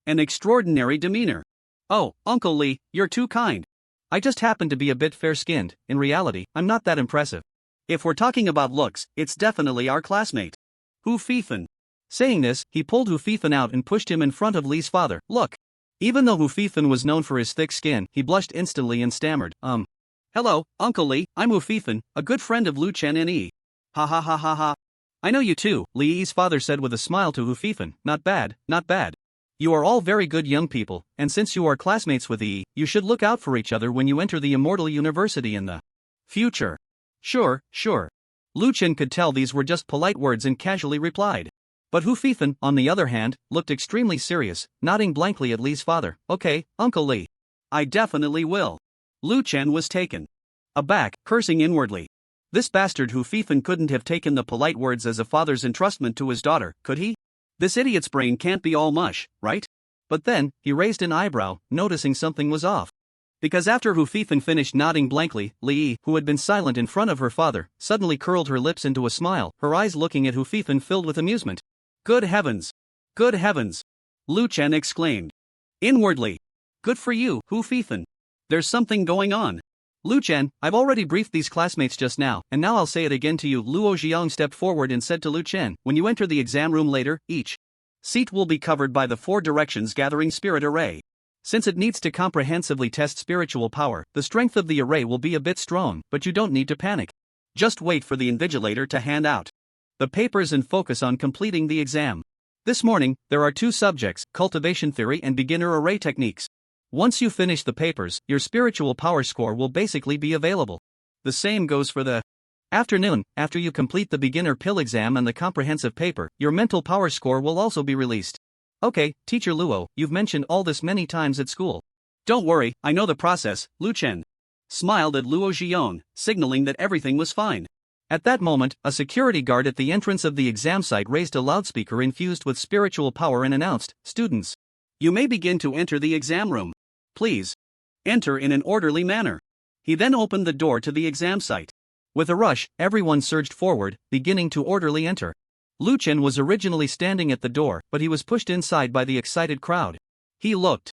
an extraordinary demeanor. Oh, Uncle Li, you're too kind. I just happen to be a bit fair-skinned. In reality, I'm not that impressive. If we're talking about looks, it's definitely our classmate, Hu Fifan. Saying this, he pulled Hu Fifan out and pushed him in front of Li's father. Look. Even though Hu Fifan was known for his thick skin, he blushed instantly and stammered, Hello, Uncle Li, I'm Hu Fifan, a good friend of Lu Chen and Yi. Ha ha ha ha ha. I know you too, Li Yi's father said with a smile to Hu Fifan. Not bad, not bad. You are all very good young people, and since you are classmates with Yi, you should look out for each other when you enter the Immortal University in the future. Sure, sure. Lu Chen could tell these were just polite words and casually replied. But Hu Fifan, on the other hand, looked extremely serious, nodding blankly at Li's father. Okay, Uncle Li. I definitely will. Lu Chen was taken aback, cursing inwardly. This bastard Hu Fifan couldn't have taken the polite words as a father's entrustment to his daughter, could he? This idiot's brain can't be all mush, right? But then, he raised an eyebrow, noticing something was off. Because after Hu Fifan finished nodding blankly, Li Yi, who had been silent in front of her father, suddenly curled her lips into a smile, her eyes looking at Hu Fifan filled with amusement. Good heavens! Good heavens! Lu Chen exclaimed inwardly. Good for you, Hu Fifan. There's something going on. Lu Chen, I've already briefed these classmates just now, and now I'll say it again to you. Luo Zhiyong stepped forward and said to Lu Chen, when you enter the exam room later, each seat will be covered by the 4 directions gathering spirit array. Since it needs to comprehensively test spiritual power, the strength of the array will be a bit strong, but you don't need to panic. Just wait for the invigilator to hand out the papers and focus on completing the exam. This morning, there are 2 subjects, cultivation theory and beginner array techniques. Once you finish the papers, your spiritual power score will basically be available. The same goes for the afternoon. After you complete the beginner pill exam and the comprehensive paper, your mental power score will also be released. Okay, Teacher Luo, you've mentioned all this many times at school. Don't worry, I know the process, Lu Chen smiled at Luo Xiong, signaling that everything was fine. At that moment, a security guard at the entrance of the exam site raised a loudspeaker infused with spiritual power and announced, "Students, you may begin to enter the exam room. Please enter in an orderly manner." He then opened the door to the exam site. With a rush, everyone surged forward, beginning to orderly enter. Lu Chen was originally standing at the door, but he was pushed inside by the excited crowd. He looked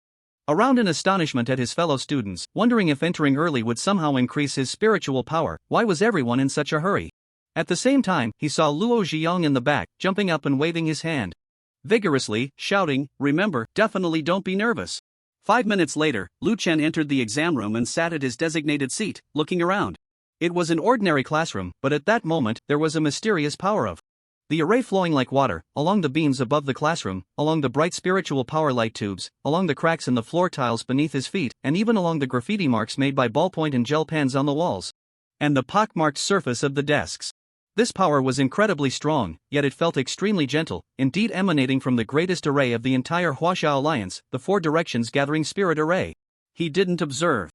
around in astonishment at his fellow students, wondering if entering early would somehow increase his spiritual power. Why was everyone in such a hurry? At the same time, he saw Luo Xiong in the back, jumping up and waving his hand vigorously, shouting, "Remember, definitely don't be nervous." 5 minutes later, Lu Chen entered the exam room and sat at his designated seat, looking around. It was an ordinary classroom, but at that moment, there was a mysterious power of the array flowing like water, along the beams above the classroom, along the bright spiritual power light tubes, along the cracks in the floor tiles beneath his feet, and even along the graffiti marks made by ballpoint and gel pens on the walls, and the pock-marked surface of the desks. This power was incredibly strong, yet it felt extremely gentle, indeed emanating from the greatest array of the entire Huaxia Alliance, the Four Directions Gathering Spirit Array. He didn't observe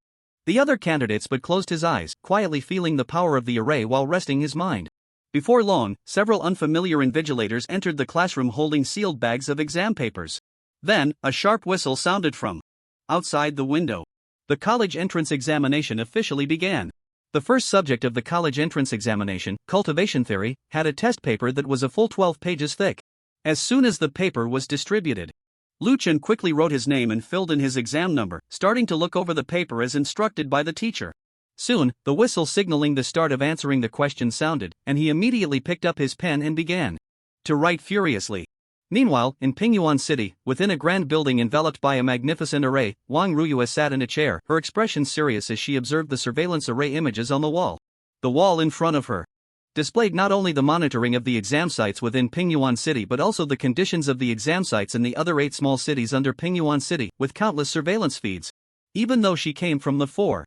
the other candidates but closed his eyes, quietly feeling the power of the array while resting his mind. Before long, several unfamiliar invigilators entered the classroom holding sealed bags of exam papers. Then, a sharp whistle sounded from outside the window. The college entrance examination officially began. The first subject of the college entrance examination, cultivation theory, had a test paper that was a full 12 pages thick. As soon as the paper was distributed, Lu Chen quickly wrote his name and filled in his exam number, starting to look over the paper as instructed by the teacher. Soon, the whistle signaling the start of answering the question sounded, and he immediately picked up his pen and began to write furiously. Meanwhile, in Pingyuan City, within a grand building enveloped by a magnificent array, Wang Ruyue sat in a chair, her expression serious as she observed the surveillance array images on the wall. The wall in front of her displayed not only the monitoring of the exam sites within Pingyuan City but also the conditions of the exam sites in the other 8 small cities under Pingyuan City, with countless surveillance feeds. Even though she came from the Four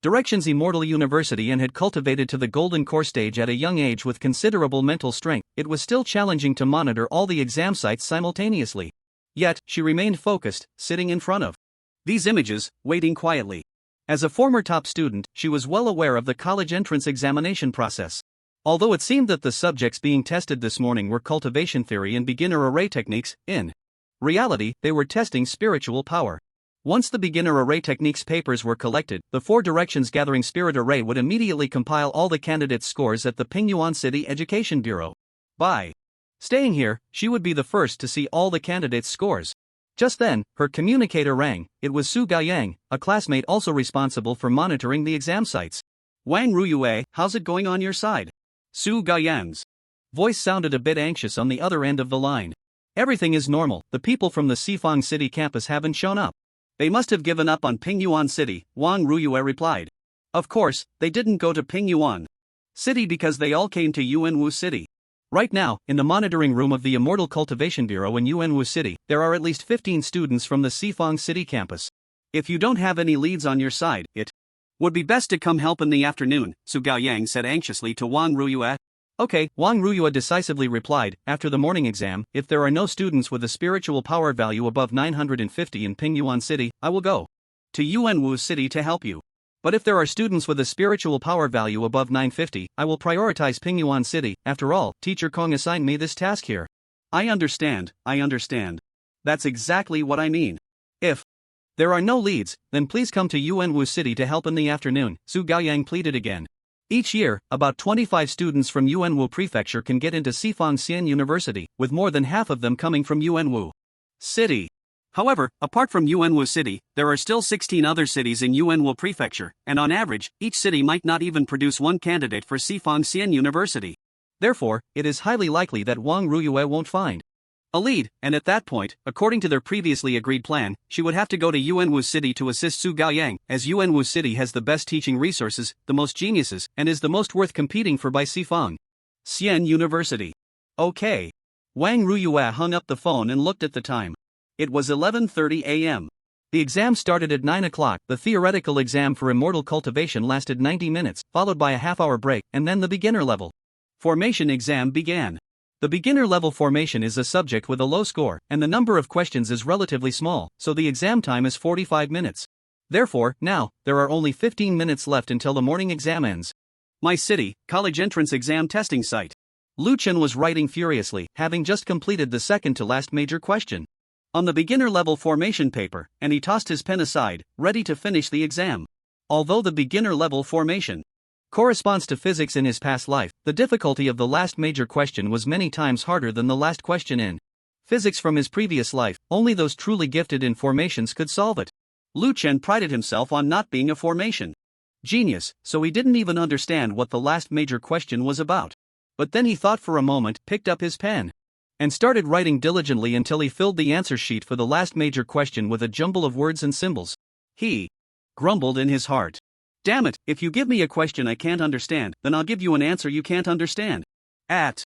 Directions Immortal University and had cultivated to the golden core stage at a young age with considerable mental strength, it was still challenging to monitor all the exam sites simultaneously. Yet, she remained focused, sitting in front of these images, waiting quietly. As a former top student, she was well aware of the college entrance examination process. Although it seemed that the subjects being tested this morning were cultivation theory and beginner array techniques, in reality, they were testing spiritual power. Once the beginner array techniques papers were collected, the Four Directions Gathering Spirit Array would immediately compile all the candidates' scores at the Pingyuan City Education Bureau. By staying here, she would be the first to see all the candidates' scores. Just then, her communicator rang. It was Su Gaoyang, a classmate also responsible for monitoring the exam sites. "Wang Ruyue, how's it going on your side?" Su Gaoyang's voice sounded a bit anxious on the other end of the line. "Everything is normal, the people from the Sifang City campus haven't shown up. They must have given up on Pingyuan City," Wang Ruyue replied. "Of course, they didn't go to Pingyuan City because they all came to Yuanwu City. Right now, in the monitoring room of the Immortal Cultivation Bureau in Yuanwu City, there are at least 15 students from the Sifang City campus. If you don't have any leads on your side, it would be best to come help in the afternoon," Su Gaoyang said anxiously to Wang Ruyue. "Okay," Wang Ruyue decisively replied. "After the morning exam, if there are no students with a spiritual power value above 950 in Pingyuan City, I will go to Yuanwu City to help you. But if there are students with a spiritual power value above 950, I will prioritize Pingyuan City. After all, Teacher Kong assigned me this task here." I understand. That's exactly what I mean. If there are no leads, then please come to Yuanwu City to help in the afternoon," Su Gaoyang pleaded again. Each year, about 25 students from Yuanwu Prefecture can get into Sifang Xian University, with more than half of them coming from Yuanwu City. However, apart from Yuanwu City, there are still 16 other cities in Yuanwu Prefecture, and on average, each city might not even produce one candidate for Sifang Xian University. Therefore, it is highly likely that Wang Ruyue won't find a lead, and at that point, according to their previously agreed plan, she would have to go to Yuanwu City to assist Su Gaoyang, as Yuanwu City has the best teaching resources, the most geniuses, and is the most worth competing for by Sifang Xian University. Okay. Wang Ruyue hung up the phone and looked at the time. It was 11:30 a.m. The exam started at 9 o'clock. The theoretical exam for Immortal Cultivation lasted 90 minutes, followed by a half-hour break, and then the beginner level formation exam began. The beginner level formation is a subject with a low score, and the number of questions is relatively small, so the exam time is 45 minutes. Therefore, now, there are only 15 minutes left until the morning exam ends. My city, college entrance exam testing site. Lu Chen was writing furiously, having just completed the second to last major question On the beginner level formation paper, and he tossed his pen aside, ready to finish the exam. Although the beginner level formation corresponds to physics in his past life, the difficulty of the last major question was many times harder than the last question in physics from his previous life. Only those truly gifted in formations could solve it. Lu Chen prided himself on not being a formation genius, so he didn't even understand what the last major question was about. But then he thought for a moment, picked up his pen, and started writing diligently until he filled the answer sheet for the last major question with a jumble of words and symbols. He grumbled in his heart. Damn it, if you give me a question I can't understand, then I'll give you an answer you can't understand. At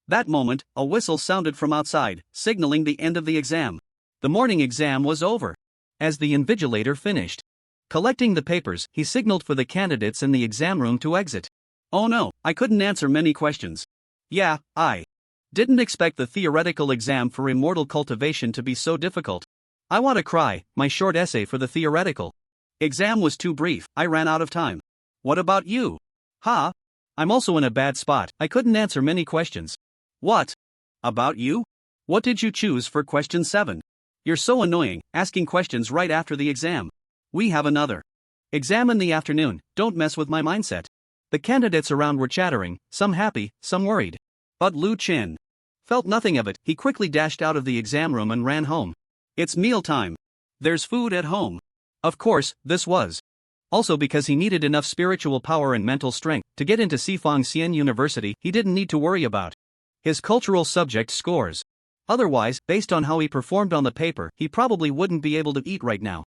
that moment, a whistle sounded from outside, signaling the end of the exam. The morning exam was over. As the invigilator finished collecting the papers, he signaled for the candidates in the exam room to exit. Oh no, I couldn't answer many questions. Yeah, I didn't expect the theoretical exam for immortal cultivation to be so difficult. I want to cry, my short essay for the theoretical exam was too brief, I ran out of time. What about you? Ha! I'm also in a bad spot, I couldn't answer many questions. What about you? What did you choose for question 7? You're so annoying, asking questions right after the exam. We have another exam in the afternoon, don't mess with my mindset. The candidates around were chattering, some happy, some worried. But Lu Chen felt nothing of it. He quickly dashed out of the exam room and ran home. It's mealtime. There's food at home. Of course, this was also because he needed enough spiritual power and mental strength to get into Sifang Xian University. He didn't need to worry about his cultural subject scores. Otherwise, based on how he performed on the paper, he probably wouldn't be able to eat right now.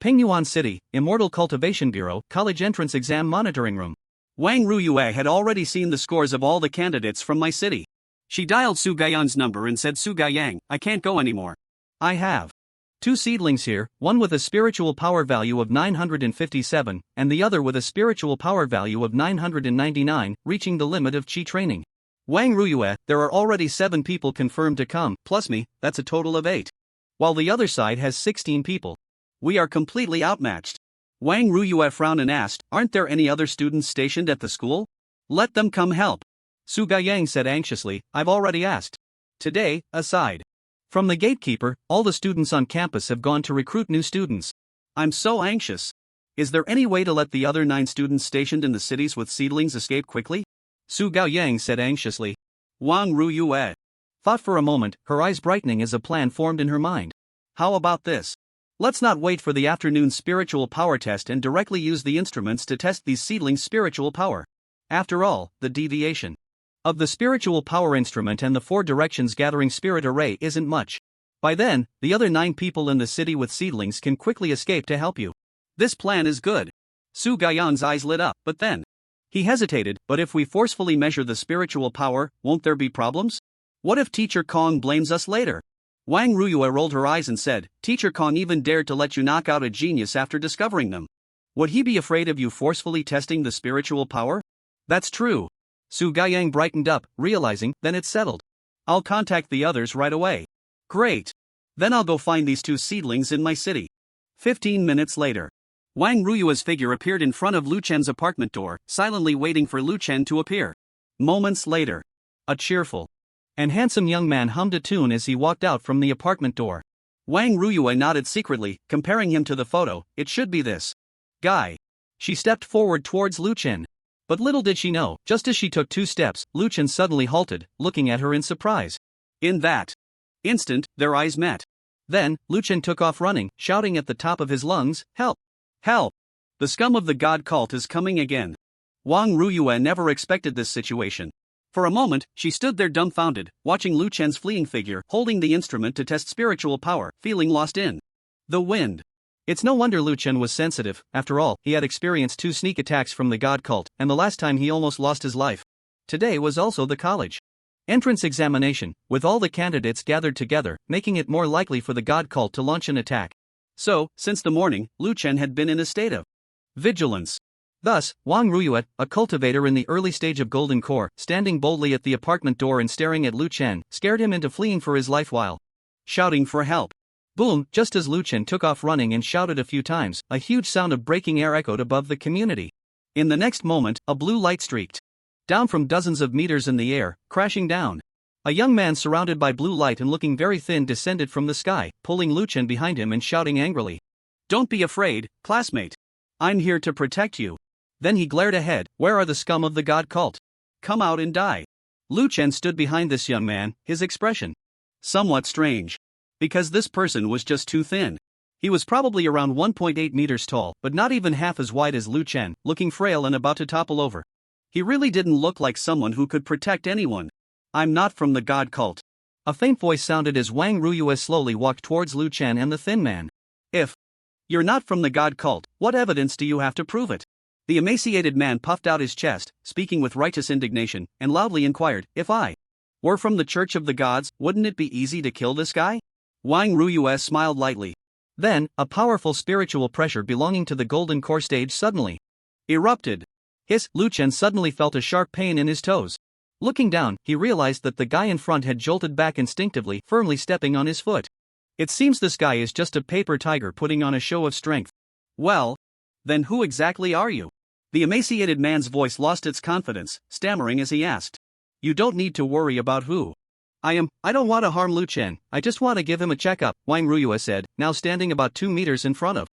Pingyuan City, Immortal Cultivation Bureau, College Entrance Exam Monitoring Room. Wang Ruyue had already seen the scores of all the candidates from my city. She dialed Su Gayan's number and said, Su Gayang, I can't go anymore. I have 2 seedlings here, one with a spiritual power value of 957, and the other with a spiritual power value of 999, reaching the limit of Qi training. Wang Ruyue, there are already 7 people confirmed to come, plus me, that's a total of 8. While the other side has 16 people. We are completely outmatched. Wang Ruyue frowned and asked, aren't there any other students stationed at the school? Let them come help. Su Gayang said anxiously, I've already asked. Today, aside from the gatekeeper, all the students on campus have gone to recruit new students. I'm so anxious. Is there any way to let the other 9 students stationed in the cities with seedlings escape quickly? Su Gaoyang said anxiously. Wang Ruyue thought for a moment, her eyes brightening as a plan formed in her mind. How about this? Let's not wait for the afternoon spiritual power test and directly use the instruments to test these seedlings' spiritual power. After all, the deviation of the spiritual power instrument and the 4 directions gathering spirit array isn't much. By then, the other 9 people in the city with seedlings can quickly escape to help you. This plan is good. Su Gayan's eyes lit up, but then he hesitated, but if we forcefully measure the spiritual power, won't there be problems? What if Teacher Kong blames us later? Wang Ruyue rolled her eyes and said, Teacher Kong even dared to let you knock out a genius after discovering them. Would he be afraid of you forcefully testing the spiritual power? That's true. Su Gayang brightened up, realizing, then it's settled. I'll contact the others right away. Great. Then I'll go find these 2 seedlings in my city. 15 minutes later. Wang Ruyue's figure appeared in front of Lu Chen's apartment door, silently waiting for Lu Chen to appear. Moments later. A cheerful and handsome young man hummed a tune as he walked out from the apartment door. Wang Ruyue nodded secretly, comparing him to the photo. It should be this guy. She stepped forward towards Lu Chen. But little did she know, just as she took 2 steps, Lu Chen suddenly halted, looking at her in surprise. In that instant, their eyes met. Then, Lu Chen took off running, shouting at the top of his lungs, Help! Help! The scum of the god cult is coming again. Wang Ruyue never expected this situation. For a moment, she stood there dumbfounded, watching Lu Chen's fleeing figure, holding the instrument to test spiritual power, feeling lost in the wind. It's no wonder Lu Chen was sensitive. After all, he had experienced 2 sneak attacks from the god cult, and the last time he almost lost his life. Today was also the college entrance examination, with all the candidates gathered together, making it more likely for the god cult to launch an attack. So, since the morning, Lu Chen had been in a state of vigilance. Thus, Wang Ruyue, a cultivator in the early stage of Golden Core, standing boldly at the apartment door and staring at Lu Chen, scared him into fleeing for his life while shouting for help. Boom, just as Lu Chen took off running and shouted a few times, a huge sound of breaking air echoed above the community. In the next moment, a blue light streaked down from dozens of meters in the air, crashing down. A young man surrounded by blue light and looking very thin descended from the sky, pulling Lu Chen behind him and shouting angrily. Don't be afraid, classmate. I'm here to protect you. Then he glared ahead. Where are the scum of the god cult? Come out and die. Lu Chen stood behind this young man, his expression somewhat strange. Because this person was just too thin. He was probably around 1.8 meters tall, but not even half as wide as Lu Chen, looking frail and about to topple over. He really didn't look like someone who could protect anyone. I'm not from the god cult. A faint voice sounded as Wang Ruyue slowly walked towards Lu Chen and the thin man. If you're not from the god cult, what evidence do you have to prove it? The emaciated man puffed out his chest, speaking with righteous indignation, and loudly inquired, if I were from the Church of the Gods, wouldn't it be easy to kill this guy? Wang Ruyue smiled lightly. Then, a powerful spiritual pressure belonging to the golden core stage suddenly erupted. Lu Chen suddenly felt a sharp pain in his toes. Looking down, he realized that the guy in front had jolted back instinctively, firmly stepping on his foot. It seems this guy is just a paper tiger putting on a show of strength. Well, then who exactly are you? The emaciated man's voice lost its confidence, stammering as he asked. You don't need to worry about who I don't want to harm Lu Chen, I just want to give him a checkup, Wang Ruyue said, now standing about 2 meters in front of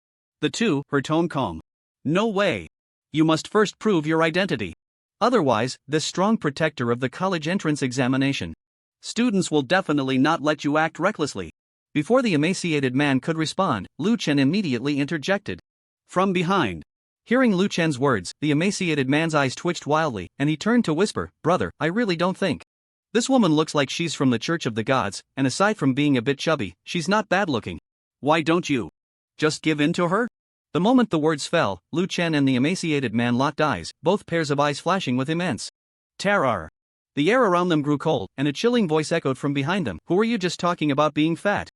the two, her tone calm. No way. You must first prove your identity. Otherwise, this strong protector of the college entrance examination students will definitely not let you act recklessly. Before the emaciated man could respond, Lu Chen immediately interjected. From behind. Hearing Lu Chen's words, the emaciated man's eyes twitched wildly, and he turned to whisper, Brother, I really don't think this woman looks like she's from the Church of the Gods, and aside from being a bit chubby, she's not bad looking. Why don't you just give in to her? The moment the words fell, Lu Chen and the emaciated man locked eyes, both pairs of eyes flashing with immense terror. The air around them grew cold, and a chilling voice echoed from behind them. Who were you just talking about being fat?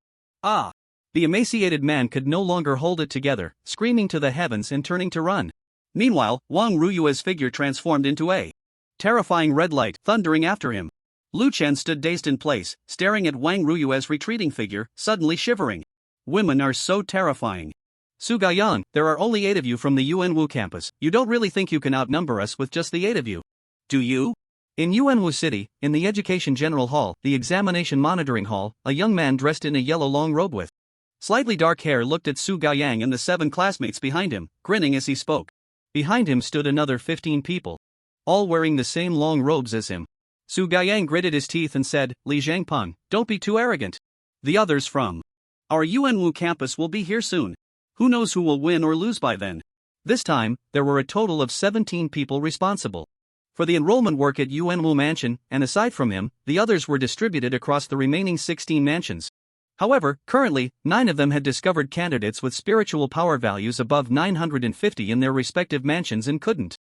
Ah! The emaciated man could no longer hold it together, screaming to the heavens and turning to run. Meanwhile, Wang Ruyue's figure transformed into a terrifying red light, thundering after him. Lu Chen stood dazed in place, staring at Wang Ruyue's retreating figure, suddenly shivering. Women are so terrifying. Su Gaiyang, there are only 8 of you from the UNWU campus. You don't really think you can outnumber us with just the 8 of you? Do you? In UNWU City, in the Education General Hall, the Examination Monitoring Hall, a young man dressed in a yellow long robe with slightly dark hair looked at Su Gaiyang and the 7 classmates behind him, grinning as he spoke. Behind him stood another 15 people, all wearing the same long robes as him. Su Gaiyang gritted his teeth and said, Li Zhangpeng, don't be too arrogant. The others from our UNWU campus will be here soon. Who knows who will win or lose by then? This time, there were a total of 17 people responsible for the enrollment work at UNWU Mansion, and aside from him, the others were distributed across the remaining 16 mansions. However, currently, 9 of them had discovered candidates with spiritual power values above 950 in their respective mansions and couldn't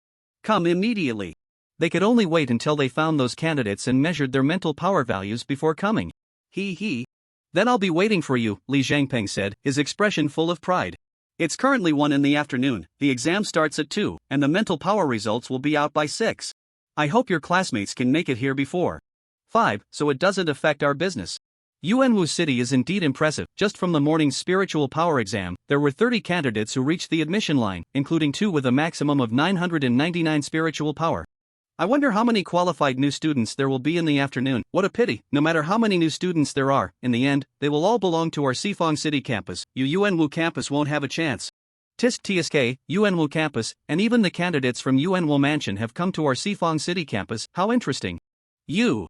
come immediately. They could only wait until they found those candidates and measured their mental power values before coming. Then I'll be waiting for you, Li Zhangpeng said, his expression full of pride. It's currently 1 in the afternoon, the exam starts at 2, and the mental power results will be out by 6. I hope your classmates can make it here before 5, so it doesn't affect our business. UNWU City is indeed impressive. Just from the morning's spiritual power exam, there were 30 candidates who reached the admission line, including 2 with a maximum of 999 spiritual power. I wonder how many qualified new students there will be in the afternoon. What a pity, no matter how many new students there are, in the end, they will all belong to our Sifong City campus. UNWU campus won't have a chance. TISC TSK, UNWU campus, and even the candidates from UNWU Mansion have come to our Sifong City campus. How interesting. Su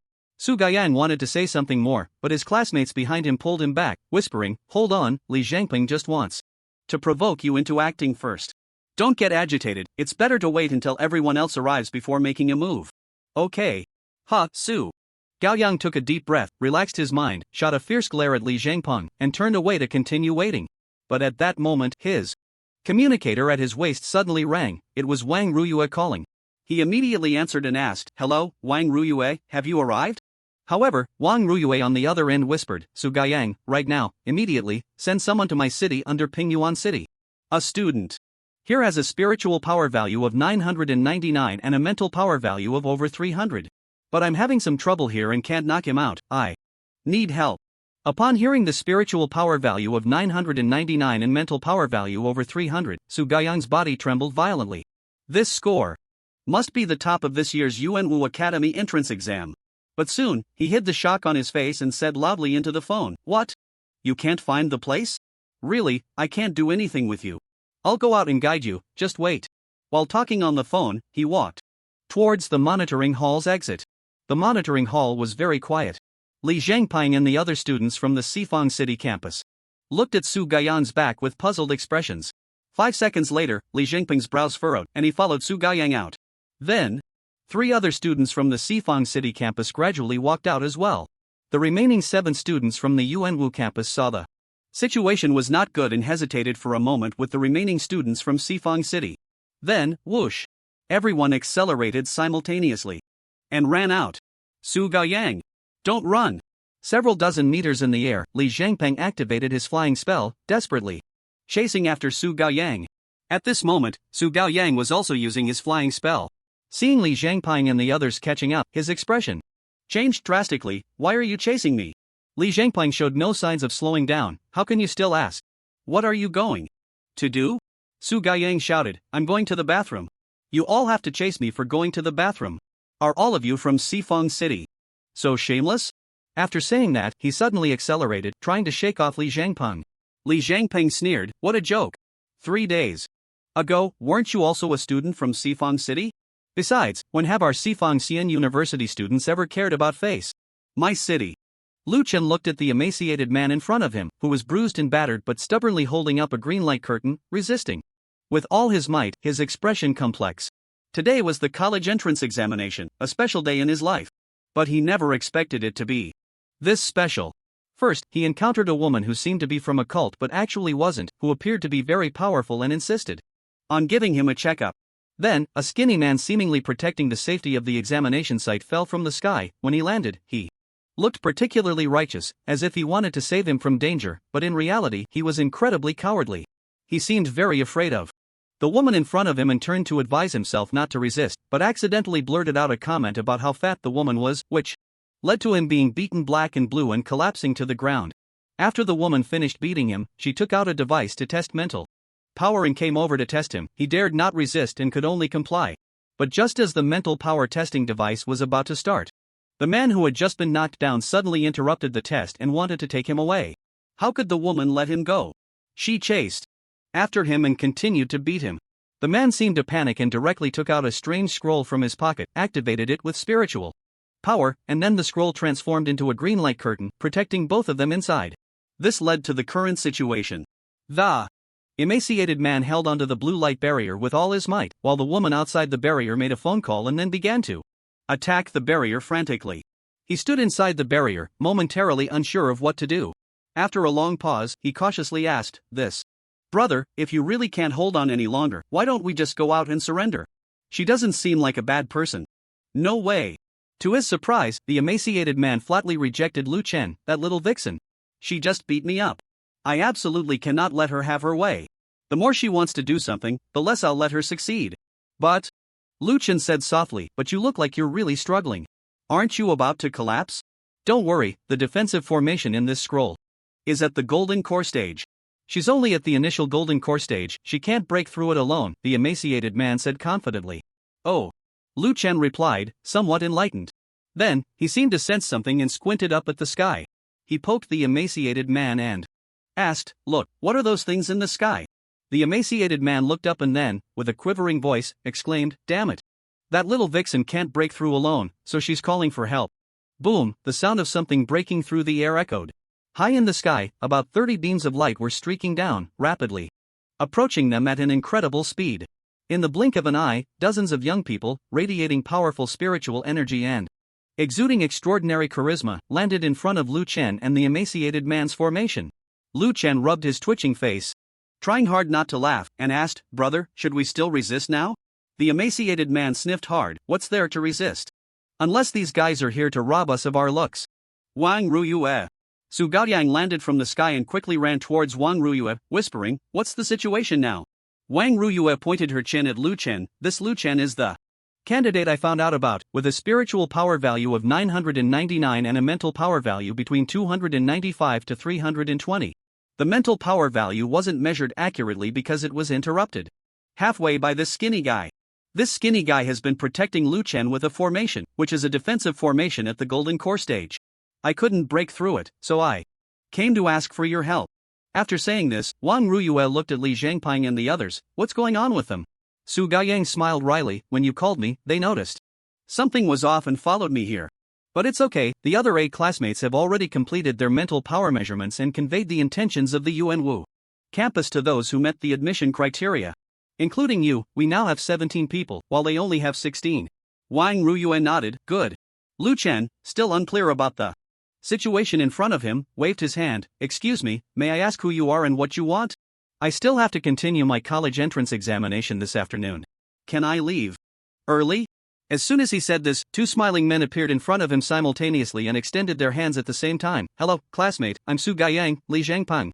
Gaiyang wanted to say something more, but his classmates behind him pulled him back, whispering, Hold on, Li Zhangpeng just wants to provoke you into acting first. Don't get agitated, it's better to wait until everyone else arrives before making a move. Okay. Su. Gaoyang took a deep breath, relaxed his mind, shot a fierce glare at Li Zhangpeng, and turned away to continue waiting. But at that moment, his communicator at his waist suddenly rang. It was Wang Ruyue calling. He immediately answered and asked, Hello, Wang Ruyue, have you arrived? However, Wang Ruyue on the other end whispered, Su Gaiyang, right now, immediately, send someone to my city under Pingyuan City. A student. Here has a spiritual power value of 999 and a mental power value of over 300. But I'm having some trouble here and can't knock him out. I need help. Upon hearing the spiritual power value of 999 and mental power value over 300, Su Gaiyang's body trembled violently. This score must be the top of this year's Yuanwu Academy entrance exam. But soon, he hid the shock on his face and said loudly into the phone, "What? You can't find the place? Really, I can't do anything with you. I'll go out and guide you, just wait." While talking on the phone, he walked towards the monitoring hall's exit. The monitoring hall was very quiet. Li Zhangping and the other students from the Sifang City campus looked at Su Gaiyang's back with puzzled expressions. 5 seconds later, Li Zhangping's brows furrowed and he followed Su Gaiyang out. Then, 3 other students from the Sifang City campus gradually walked out as well. The remaining 7 students from the Yuanwu campus saw the situation was not good and hesitated for a moment with the remaining students from Sifang City. Then, whoosh! Everyone accelerated simultaneously and ran out. Su Gaiyang! Don't run! Several dozen meters in the air, Li Zhangping activated his flying spell, desperately chasing after Su Gaiyang. At this moment, Su Gaiyang was also using his flying spell. Seeing Li Zhangping and the others catching up, his expression changed drastically. "Why are you chasing me?" Li Zhangping showed no signs of slowing down. "How can you still ask? What are you going to do?" Su Gaiyang shouted, "I'm going to the bathroom. You all have to chase me for going to the bathroom. Are all of you from Sifang City? So shameless?" After saying that, he suddenly accelerated, trying to shake off Li Zhangping. Li Zhangping sneered, "What a joke. 3 days ago, weren't you also a student from Sifang City? Besides, when have our Sifang Xian University students ever cared about face? My city." Lu Chen looked at the emaciated man in front of him, who was bruised and battered but stubbornly holding up a green light curtain, resisting with all his might, his expression complex. Today was the college entrance examination, a special day in his life. But he never expected it to be this special. First, he encountered a woman who seemed to be from a cult but actually wasn't, who appeared to be very powerful and insisted on giving him a checkup. Then, a skinny man seemingly protecting the safety of the examination site fell from the sky. When he landed, he looked particularly righteous, as if he wanted to save him from danger, but in reality, he was incredibly cowardly. He seemed very afraid of the woman in front of him and turned to advise himself not to resist, but accidentally blurted out a comment about how fat the woman was, which led to him being beaten black and blue and collapsing to the ground. After the woman finished beating him, she took out a device to test mental power and came over to test him. He dared not resist and could only comply. But just as the mental power testing device was about to start, the man who had just been knocked down suddenly interrupted the test and wanted to take him away. How could the woman let him go? She chased after him and continued to beat him. The man seemed to panic and directly took out a strange scroll from his pocket, activated it with spiritual power, and then the scroll transformed into a green light curtain, protecting both of them inside. This led to the current situation. The emaciated man held onto the blue light barrier with all his might, while the woman outside the barrier made a phone call and then began to attack the barrier frantically. He stood inside the barrier, momentarily unsure of what to do. After a long pause, he cautiously asked, "This brother, if you really can't hold on any longer, why don't we just go out and surrender? She doesn't seem like a bad person." "No way." To his surprise, the emaciated man flatly rejected Lu Chen, "That little vixen. She just beat me up. I absolutely cannot let her have her way. The more she wants to do something, the less I'll let her succeed." "But," Lu Chen said softly, "but you look like you're really struggling. Aren't you about to collapse?" "Don't worry, the defensive formation in this scroll is at the golden core stage. She's only at the initial golden core stage, she can't break through it alone," the emaciated man said confidently. "Oh," Lu Chen replied, somewhat enlightened. Then, he seemed to sense something and squinted up at the sky. He poked the emaciated man and asked, "Look, what are those things in the sky?" The emaciated man looked up and then, with a quivering voice, exclaimed, "Damn it. That little vixen can't break through alone, so she's calling for help." Boom, the sound of something breaking through the air echoed. High in the sky, about 30 beams of light were streaking down, rapidly approaching them at an incredible speed. In the blink of an eye, dozens of young people, radiating powerful spiritual energy and exuding extraordinary charisma, landed in front of Lu Chen and the emaciated man's formation. Lu Chen rubbed his twitching face, trying hard not to laugh, and asked, "Brother, should we still resist now?" The emaciated man sniffed hard. "What's there to resist? Unless these guys are here to rob us of our looks." Wang Ruyue. Su Gaoyang landed from the sky and quickly ran towards Wang Ruyue, whispering, "What's the situation now?" Wang Ruyue pointed her chin at Lu Chen. "This Lu Chen is the candidate I found out about, with a spiritual power value of 999 and a mental power value between 295 to 320. The mental power value wasn't measured accurately because it was interrupted halfway by this skinny guy. This skinny guy has been protecting Lu Chen with a formation, which is a defensive formation at the golden core stage. I couldn't break through it, so I came to ask for your help. After saying this, Wang Ruyue looked at Li Zhangping and the others. What's going on with them? Su Gaoyang smiled wryly. When you called me, they noticed something was off and followed me here. But it's okay, the other 8 classmates have already completed their mental power measurements and conveyed the intentions of the Yuanwu campus to those who met the admission criteria. Including you, we now have 17 people, while they only have 16. Wang Ruyue nodded. Good. Lu Chen, still unclear about the situation in front of him, waved his hand. Excuse me, may I ask who you are and what you want? I still have to continue my college entrance examination this afternoon. Can I leave early? As soon as he said this, 2 smiling men appeared in front of him simultaneously and extended their hands at the same time. Hello, classmate, I'm Su Gaoyang, Li Zhangping.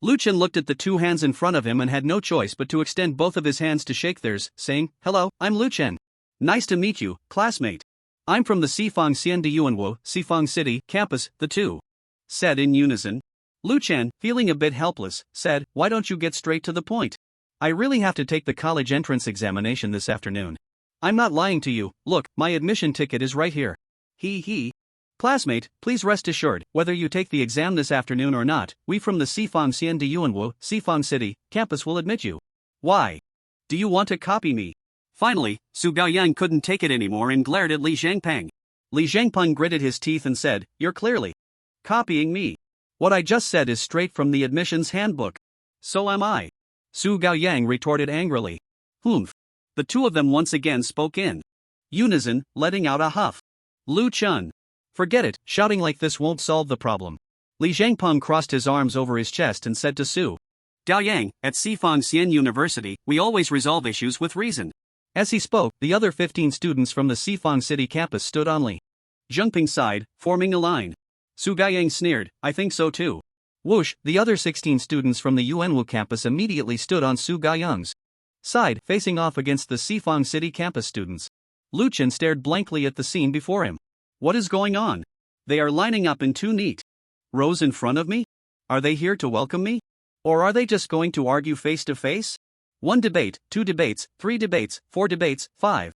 Lu Chen looked at the 2 hands in front of him and had no choice but to extend both of his hands to shake theirs, saying, Hello, I'm Lu Chen. Nice to meet you, classmate. I'm from the Sifang Xian de Yuanwu, Sifang City, campus, the 2 said in unison. Lu Chen, feeling a bit helpless, said, Why don't you get straight to the point? I really have to take the college entrance examination this afternoon. I'm not lying to you, look, my admission ticket is right here. Classmate, please rest assured, whether you take the exam this afternoon or not, we from the Sifang Xian de Yuanwu, Sifang City, campus will admit you. Why? Do you want to copy me? Finally, Su Gaoyang couldn't take it anymore and glared at Li Zhangping. Li Zhangping gritted his teeth and said, You're clearly copying me. What I just said is straight from the admissions handbook. So am I. Su Gaoyang retorted angrily. Humph. The 2 of them once again spoke in unison, letting out a huff. Lu Chen. Forget it, shouting like this won't solve the problem. Li Zhangping crossed his arms over his chest and said to Su Gaoyang, at Sifang Xian University, we always resolve issues with reason. As he spoke, the other 15 students from the Sifang City campus stood on Li Zhangping's side, forming a line. Su Gaoyang sneered, I think so too. Whoosh, the other 16 students from the Yuanwu campus immediately stood on Su Gaoyang's side, facing off against the Sifang City campus students. Lu Chen stared blankly at the scene before him. What is going on? They are lining up in 2 neat rows in front of me? Are they here to welcome me? Or are they just going to argue face to face? 1 debate, 2 debates, 3 debates, 4 debates, 5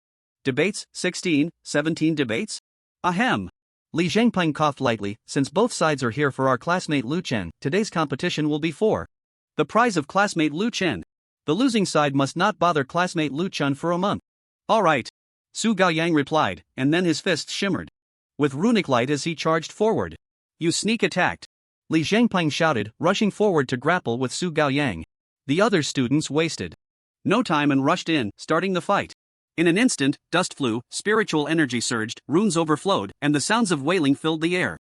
debates, 16, 17 debates? Ahem. Li Zhangping coughed lightly. Since both sides are here for our classmate Lu Chen, today's competition will be for the prize of classmate Lu Chen. The losing side must not bother classmate Lu Chen for a month. All right. Su Gaoyang replied, and then his fists shimmered with runic light as he charged forward. You sneak attacked. Li Zhangping shouted, rushing forward to grapple with Su Gaoyang. The other students wasted no time and rushed in, starting the fight. In an instant, dust flew, spiritual energy surged, runes overflowed, and the sounds of wailing filled the air.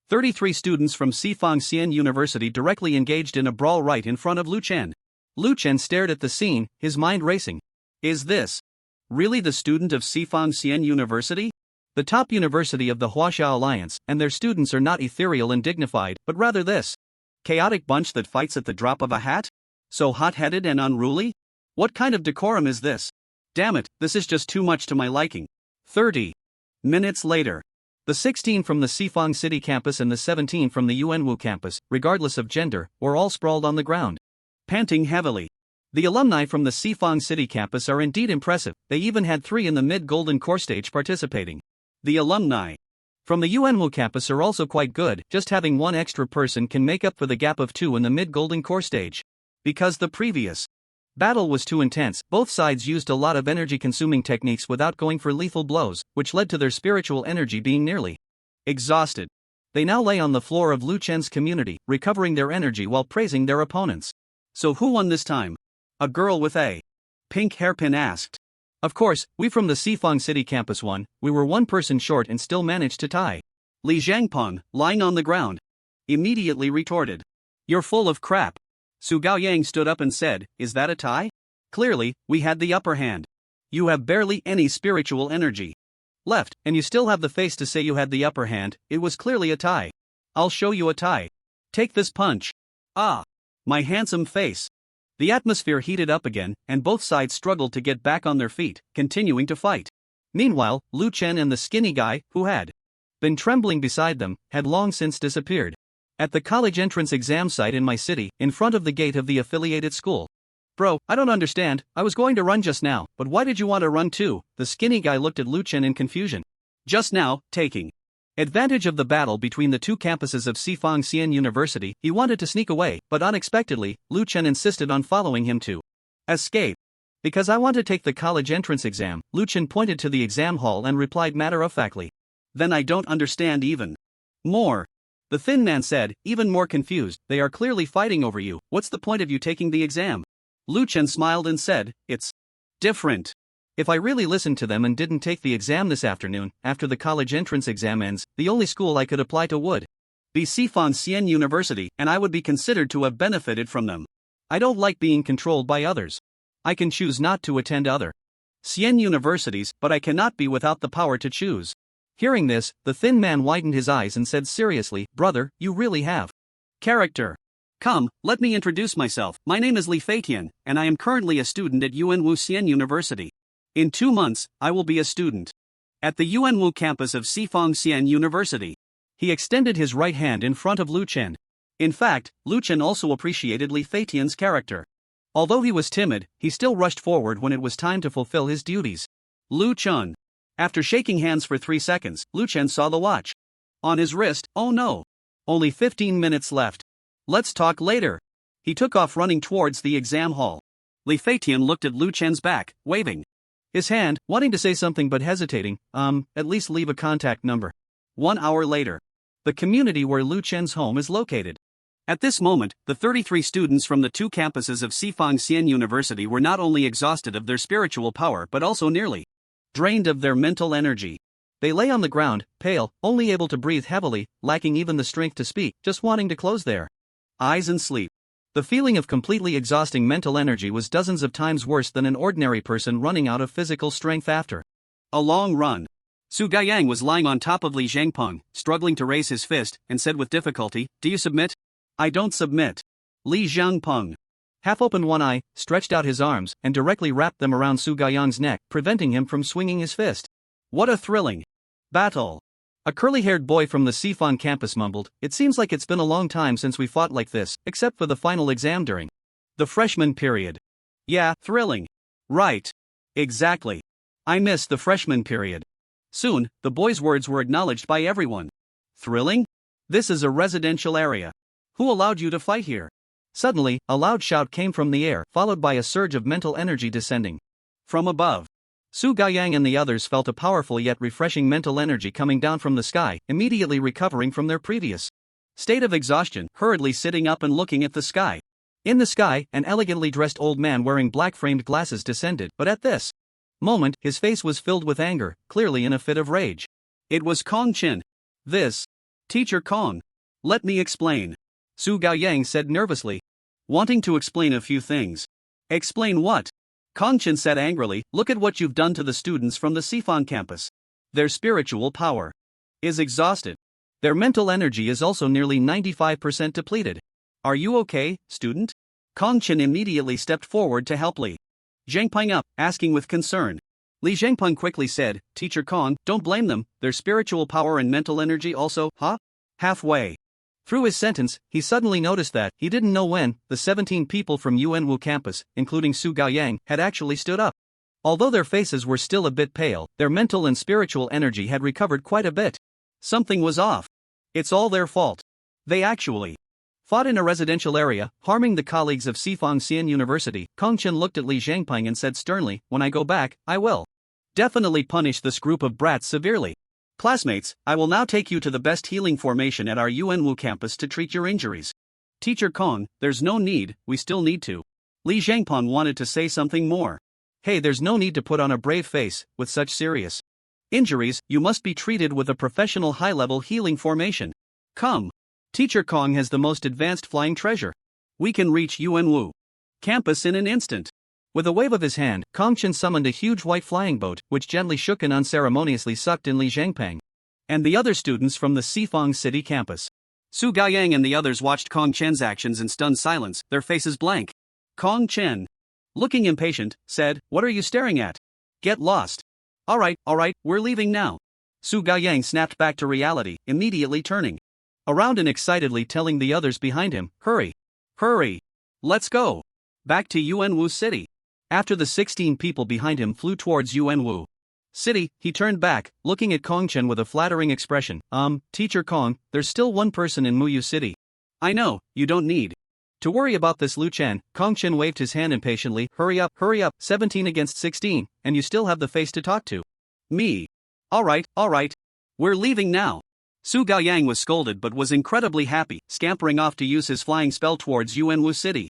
33 students from Sifang Xian University directly engaged in a brawl right in front of Lu Chen. Lu Chen stared at the scene, his mind racing. Is this really the student of Sifang Xian University? The top university of the Huaxia Alliance, and their students are not ethereal and dignified, but rather this chaotic bunch that fights at the drop of a hat? So hot-headed and unruly? What kind of decorum is this? Damn it, this is just too much to my liking. 30 minutes later. The 16 from the Sifang City campus and the 17 from the Yuanwu campus, regardless of gender, were all sprawled on the ground, panting heavily. The alumni from the Sifang City campus are indeed impressive, they even had 3 in the mid-golden core stage participating. The alumni from the Yuanwu campus are also quite good, just having 1 extra person can make up for the gap of 2 in the mid-golden core stage. Because the previous battle was too intense, both sides used a lot of energy-consuming techniques without going for lethal blows, which led to their spiritual energy being nearly exhausted. They now lay on the floor of Lu Chen's community, recovering their energy while praising their opponents. So who won this time? A girl with a pink hairpin asked. Of course, we from the Sifang City campus won. We were 1 person short and still managed to tie. Li Zhangping, lying on the ground, immediately retorted. You're full of crap. Su Gaoyang stood up and said, Is that a tie? Clearly, we had the upper hand. You have barely any spiritual energy left, and you still have the face to say you had the upper hand. It was clearly a tie. I'll show you a tie. Take this punch. Ah! My handsome face. The atmosphere heated up again, and both sides struggled to get back on their feet, continuing to fight. Meanwhile, Lu Chen and the skinny guy, who had been trembling beside them, had long since disappeared. At the college entrance exam site in my city, in front of the gate of the affiliated school. Bro, I don't understand, I was going to run just now, but why did you want to run too? The skinny guy looked at Lu Chen in confusion. Just now, taking advantage of the battle between the two campuses of Sifang Xian University, he wanted to sneak away, but unexpectedly, Lu Chen insisted on following him to escape. Because I want to take the college entrance exam, Lu Chen pointed to the exam hall and replied matter-of-factly. Then I don't understand even more. The thin man said, even more confused, they are clearly fighting over you, what's the point of you taking the exam? Lu Chen smiled and said, it's different. If I really listened to them and didn't take the exam this afternoon, after the college entrance exam ends, the only school I could apply to would be Sifang Xian University, and I would be considered to have benefited from them. I don't like being controlled by others. I can choose not to attend other Xian universities, but I cannot be without the power to choose. Hearing this, the thin man widened his eyes and said seriously, brother, you really have character. Come, let me introduce myself. My name is Li Feitian, and I am currently a student at Yuanwu Xian University. In 2 months, I will be a student at the Yuanwu campus of Sifang Xian University. He extended his right hand in front of Lu Chen. In fact, Lu Chen also appreciated Li Feitian's character. Although he was timid, he still rushed forward when it was time to fulfill his duties. Lu Chen. After shaking hands for 3 seconds, Lu Chen saw the watch on his wrist. Oh no! Only 15 minutes left. Let's talk later. He took off running towards the exam hall. Li Feitian looked at Lu Chen's back, waving his hand, wanting to say something but hesitating. At least leave a contact number. 1 hour later. The community where Lu Chen's home is located. At this moment, the 33 students from the 2 campuses of Sifang Xian University were not only exhausted of their spiritual power but also nearly drained of their mental energy. They lay on the ground, pale, only able to breathe heavily, lacking even the strength to speak, just wanting to close their eyes and sleep. The feeling of completely exhausting mental energy was dozens of times worse than an ordinary person running out of physical strength after a long run. Su Gaiyang was lying on top of Li Zhangpeng, struggling to raise his fist, and said with difficulty, "Do you submit?" "I don't submit." Li Zhangpeng half opened one eye, stretched out his arms, and directly wrapped them around Su Gaiyang's neck, preventing him from swinging his fist. What a thrilling battle! A curly-haired boy from the Sifan campus mumbled, "It seems like it's been a long time since we fought like this, except for the final exam during the freshman period." "Yeah, thrilling. Right. Exactly. I miss the freshman period." Soon, the boy's words were acknowledged by everyone. "Thrilling? This is a residential area. Who allowed you to fight here?" Suddenly, a loud shout came from the air, followed by a surge of mental energy descending from above. Su Gaiyang and the others felt a powerful yet refreshing mental energy coming down from the sky, immediately recovering from their previous state of exhaustion, hurriedly sitting up and looking at the sky. In the sky, an elegantly dressed old man wearing black-framed glasses descended, but at this moment, his face was filled with anger, clearly in a fit of rage. It was Kong Qin. "This Teacher Kong. Let me explain," Su Gaiyang said nervously, wanting to explain a few things. "Explain what?" Kong Qin said angrily, "Look at what you've done to the students from the Sifan campus. Their spiritual power is exhausted. Their mental energy is also nearly 95% depleted. Are you okay, student?" Kong Qin immediately stepped forward to help Li Zhangpeng up, asking with concern. Li Zhangpeng quickly said, "Teacher Kong, don't blame them, their spiritual power and mental energy also, huh?" Halfway through his sentence, he suddenly noticed that, he didn't know when, the 17 people from Yuanwu campus, including Su Gaiyang, had actually stood up. Although their faces were still a bit pale, their mental and spiritual energy had recovered quite a bit. Something was off. It's all their fault. They actually fought in a residential area, harming the colleagues of Sifang Xian University. Kong Qin looked at Li Zhangpeng and said sternly, "When I go back, I will definitely punish this group of brats severely. Classmates, I will now take you to the best healing formation at our Yuanwu campus to treat your injuries." "Teacher Kong, there's no need, we still need to." Li Zhangpeng wanted to say something more. "Hey, there's no need to put on a brave face, with such serious injuries, you must be treated with a professional high-level healing formation. Come. Teacher Kong has the most advanced flying treasure. We can reach Yuanwu campus in an instant." With a wave of his hand, Kong Qin summoned a huge white flying boat, which gently shook and unceremoniously sucked in Li Zhangpeng and the other students from the Sifang City campus. Su Gaiyang and the others watched Kong Qin's actions in stunned silence, their faces blank. Kong Chen, looking impatient, said, "What are you staring at? Get lost." Alright, we're leaving now." Su Gaoyang snapped back to reality, immediately turning around and excitedly telling the others behind him, "Hurry! Hurry! Let's go! Back to Yuanwu City." After the 16 people behind him flew towards Yuanwu City, he turned back, looking at Kong Chen with a flattering expression. Teacher Kong, there's still one person in Muyu City. I know, you don't need to worry about this, Lu Chen." Kong Chen waved his hand impatiently. Hurry up, 17 against 16, and you still have the face to talk to me. Alright, we're leaving now." Su Gaoyang was scolded but was incredibly happy, scampering off to use his flying spell towards Yuanwu City.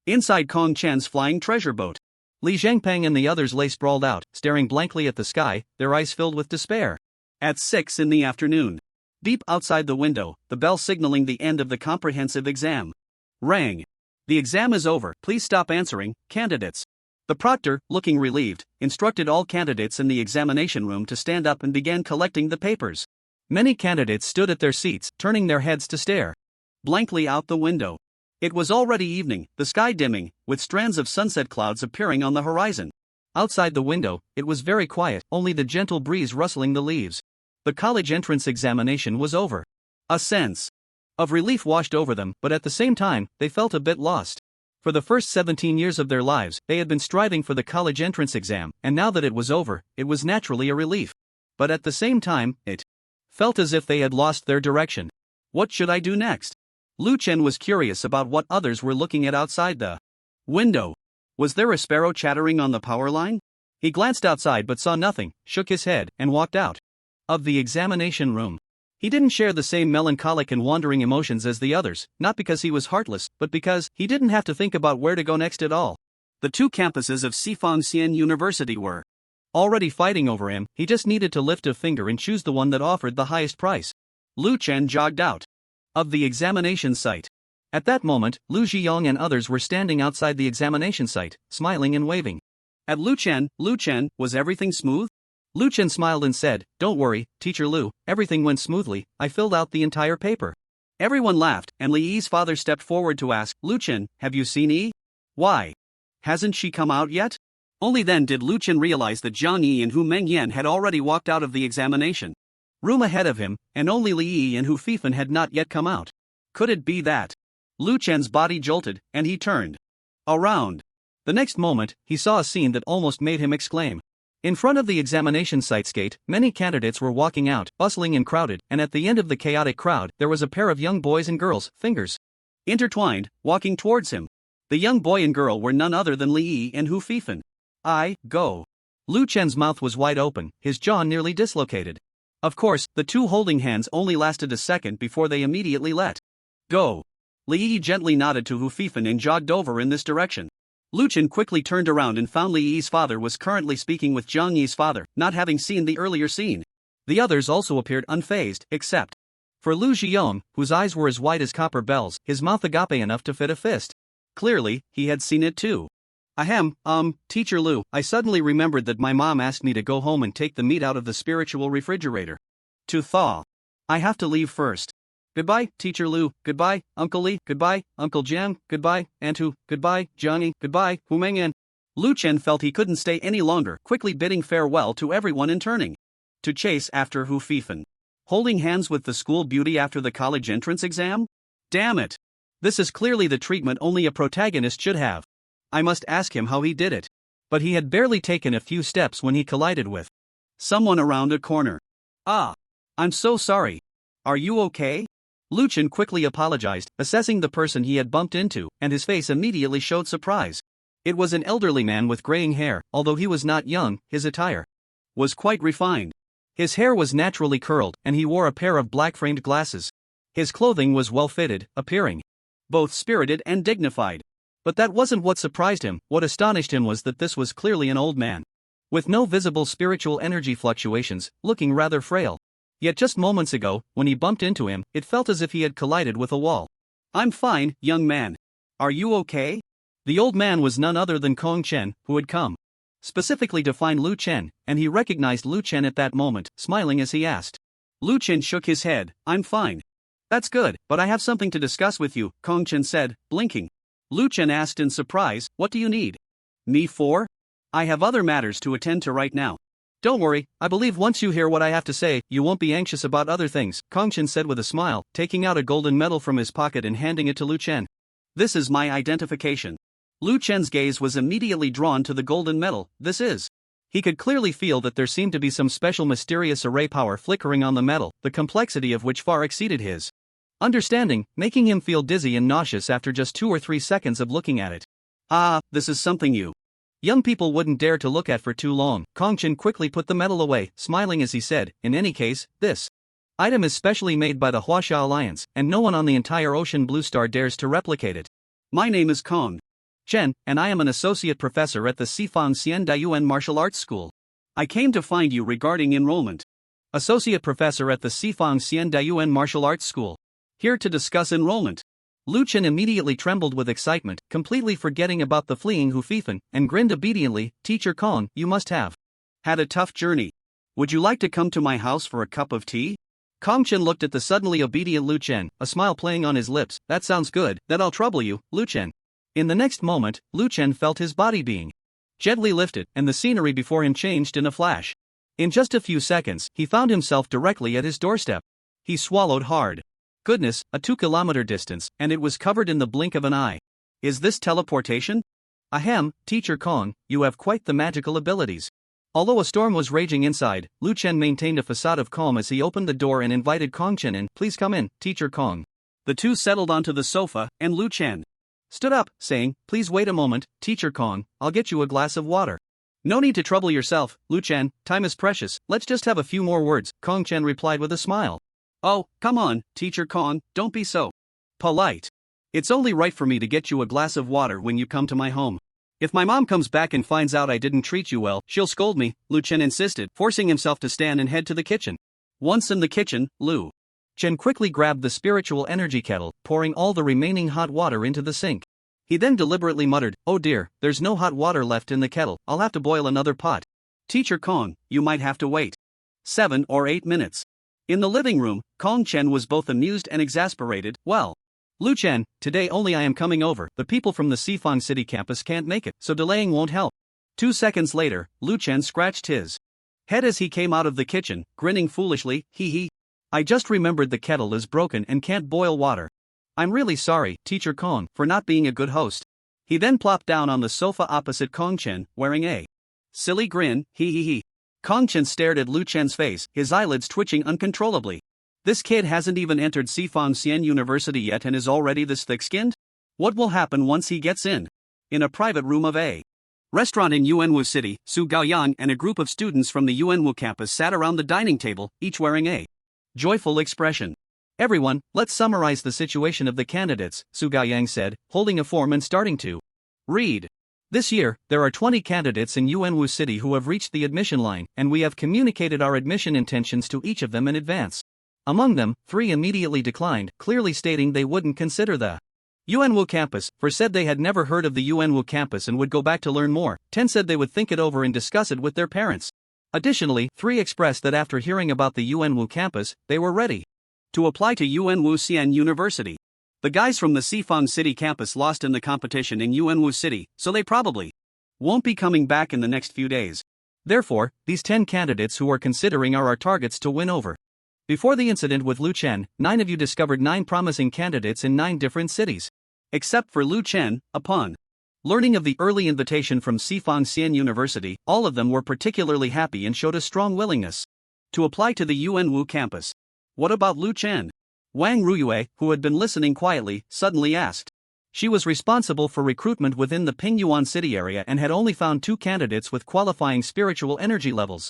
Inside Kong Chen's flying treasure boat, Li Zhangpeng and the others lay sprawled out, staring blankly at the sky, their eyes filled with despair. At 6 in the afternoon, deep outside the window, the bell signaling the end of the comprehensive exam rang. "The exam is over, please stop answering, candidates." The proctor, looking relieved, instructed all candidates in the examination room to stand up and began collecting the papers. Many candidates stood at their seats, turning their heads to stare blankly out the window. It was already evening, the sky dimming, with strands of sunset clouds appearing on the horizon. Outside the window, it was very quiet, only the gentle breeze rustling the leaves. The college entrance examination was over. A sense of relief washed over them, but at the same time, they felt a bit lost. For the first 17 years of their lives, they had been striving for the college entrance exam, and now that it was over, it was naturally a relief. But at the same time, it felt as if they had lost their direction. What should I do next? Lu Chen was curious about what others were looking at outside the window. Was there a sparrow chattering on the power line? He glanced outside but saw nothing, shook his head, and walked out of the examination room. He didn't share the same melancholic and wandering emotions as the others, not because he was heartless, but because he didn't have to think about where to go next at all. The two campuses of Sifangxian University were already fighting over him, he just needed to lift a finger and choose the one that offered the highest price. Lu Chen jogged out of the examination site. At that moment, Lu Zhiyong and others were standing outside the examination site, smiling and waving at Lu Chen. "Lu Chen, was everything smooth?" Lu Chen smiled and said, "Don't worry, Teacher Lu, everything went smoothly, I filled out the entire paper." Everyone laughed, and Li Yi's father stepped forward to ask, "Lu Chen, have you seen Yi? Why hasn't she come out yet?" Only then did Lu Chen realize that Zhang Yi and Hu Mengyan had already walked out of the examination room ahead of him, and only Li Yi and Hu Fifan had not yet come out. Could it be that? Lu Chen's body jolted, and he turned around. The next moment, he saw a scene that almost made him exclaim. In front of the examination site's gate, many candidates were walking out, bustling and crowded, and at the end of the chaotic crowd, there was a pair of young boys and girls, fingers intertwined, walking towards him. The young boy and girl were none other than Li Yi and Hu Fifan. Go. Lu Chen's mouth was wide open, his jaw nearly dislocated. Of course, the two holding hands only lasted a second before they immediately let go. Li Yi gently nodded to Hu Fifan and jogged over in this direction. Lu Chen quickly turned around and found Li Yi's father was currently speaking with Zhang Yi's father, not having seen the earlier scene. The others also appeared unfazed, except for Lu Zhiyong, whose eyes were as wide as copper bells, his mouth agape enough to fit a fist. Clearly, he had seen it too. Ahem, Teacher Lu, I suddenly remembered that my mom asked me to go home and take the meat out of the spiritual refrigerator to thaw. I have to leave first. Goodbye, Teacher Lu, goodbye, Uncle Li, goodbye, Uncle Jiang, goodbye, Aunt Hu, goodbye, Johnny, goodbye, Hu Mengyan. Lu Chen felt he couldn't stay any longer, quickly bidding farewell to everyone and turning to chase after Hu Fifan. Holding hands with the school beauty after the college entrance exam? Damn it! This is clearly the treatment only a protagonist should have. I must ask him how he did it. But he had barely taken a few steps when he collided with someone around a corner. I'm so sorry. Are you okay? Lu Chen quickly apologized, assessing the person he had bumped into, and his face immediately showed surprise. It was an elderly man with graying hair. Although he was not young, his attire was quite refined. His hair was naturally curled, and he wore a pair of black-framed glasses. His clothing was well-fitted, appearing both spirited and dignified. But that wasn't what surprised him. What astonished him was that this was clearly an old man with no visible spiritual energy fluctuations, looking rather frail. Yet just moments ago, when he bumped into him, it felt as if he had collided with a wall. I'm fine, young man. Are you okay? The old man was none other than Kong Chen, who had come specifically to find Lu Chen, and he recognized Lu Chen at that moment, smiling as he asked. Lu Chen shook his head. I'm fine. That's good, but I have something to discuss with you, Kong Chen said, blinking. Lu Chen asked in surprise, what do you need? Me for? I have other matters to attend to right now. Don't worry, I believe once you hear what I have to say, you won't be anxious about other things, Kong Chen said with a smile, taking out a golden medal from his pocket and handing it to Lu Chen. This is my identification. Lu Chen's gaze was immediately drawn to the golden medal. This is. He could clearly feel that there seemed to be some special mysterious array power flickering on the medal, the complexity of which far exceeded his understanding, making him feel dizzy and nauseous after just 2 or 3 seconds of looking at it. Ah, this is something you young people wouldn't dare to look at for too long. Kong Chen quickly put the medal away, smiling as he said, in any case, this item is specially made by the Huaxia Alliance, and no one on the entire Ocean Blue Star dares to replicate it. My name is Kong Chen, and I am an associate professor at the Sifang Xian Dayuan Martial Arts School. I came to find you regarding enrollment. Associate professor at the Sifang Xian Dayuan Martial Arts School. Here to discuss enrollment. Lu Chen immediately trembled with excitement, completely forgetting about the fleeing Hu Fifan, and grinned obediently. Teacher Kong, you must have had a tough journey. Would you like to come to my house for a cup of tea? Kong Chen looked at the suddenly obedient Lu Chen, a smile playing on his lips. That sounds good, that I'll trouble you, Lu Chen. In the next moment, Lu Chen felt his body being gently lifted, and the scenery before him changed in a flash. In just a few seconds, he found himself directly at his doorstep. He swallowed hard. Goodness, a 2-kilometer distance, and it was covered in the blink of an eye. Is this teleportation? Ahem, Teacher Kong, you have quite the magical abilities. Although a storm was raging inside, Lu Chen maintained a facade of calm as he opened the door and invited Kong Chen in. Please come in, Teacher Kong. The two settled onto the sofa, and Lu Chen stood up, saying, Please wait a moment, Teacher Kong, I'll get you a glass of water. No need to trouble yourself, Lu Chen, time is precious, let's just have a few more words, Kong Chen replied with a smile. Oh, come on, Teacher Kong, don't be so polite. It's only right for me to get you a glass of water when you come to my home. If my mom comes back and finds out I didn't treat you well, she'll scold me, Lu Chen insisted, forcing himself to stand and head to the kitchen. Once in the kitchen, Lu Chen quickly grabbed the spiritual energy kettle, pouring all the remaining hot water into the sink. He then deliberately muttered, Oh dear, there's no hot water left in the kettle, I'll have to boil another pot. Teacher Kong, you might have to wait 7 or 8 minutes. In the living room, Kong Chen was both amused and exasperated. Well, Lu Chen, today only I am coming over. The people from the Sifang City campus can't make it, so delaying won't help. 2 seconds later, Lu Chen scratched his head as he came out of the kitchen, grinning foolishly. Hee. I just remembered the kettle is broken and can't boil water. I'm really sorry, Teacher Kong, for not being a good host. He then plopped down on the sofa opposite Kong Chen, wearing a silly grin. Hee. Kong Chen stared at Lu Chen's face, his eyelids twitching uncontrollably. This kid hasn't even entered Sifang Xian University yet and is already this thick-skinned? What will happen once he gets in? In a private room of a restaurant in Yuanwu City, Su Gaoyang and a group of students from the Yuanwu campus sat around the dining table, each wearing a joyful expression. Everyone, let's summarize the situation of the candidates, Su Gaoyang said, holding a form and starting to read. This year, there are 20 candidates in Yuanwu City who have reached the admission line, and we have communicated our admission intentions to each of them in advance. Among them, 3 immediately declined, clearly stating they wouldn't consider the Yuanwu campus, for said they had never heard of the Yuanwu campus and would go back to learn more. 10 said they would think it over and discuss it with their parents. Additionally, 3 expressed that after hearing about the Yuanwu campus, they were ready to apply to Yuanwu Xian University. The guys from the Sifang City campus lost in the competition in Yuanwu City, so they probably won't be coming back in the next few days. Therefore, these 10 candidates who are considering are our targets to win over. Before the incident with Lu Chen, 9 of you discovered 9 promising candidates in 9 different cities. Except for Lu Chen, upon learning of the early invitation from Sifang Xian University, all of them were particularly happy and showed a strong willingness to apply to the Yuanwu campus. What about Lu Chen? Wang Ruyue, who had been listening quietly, suddenly asked. She was responsible for recruitment within the Pingyuan City area and had only found 2 candidates with qualifying spiritual energy levels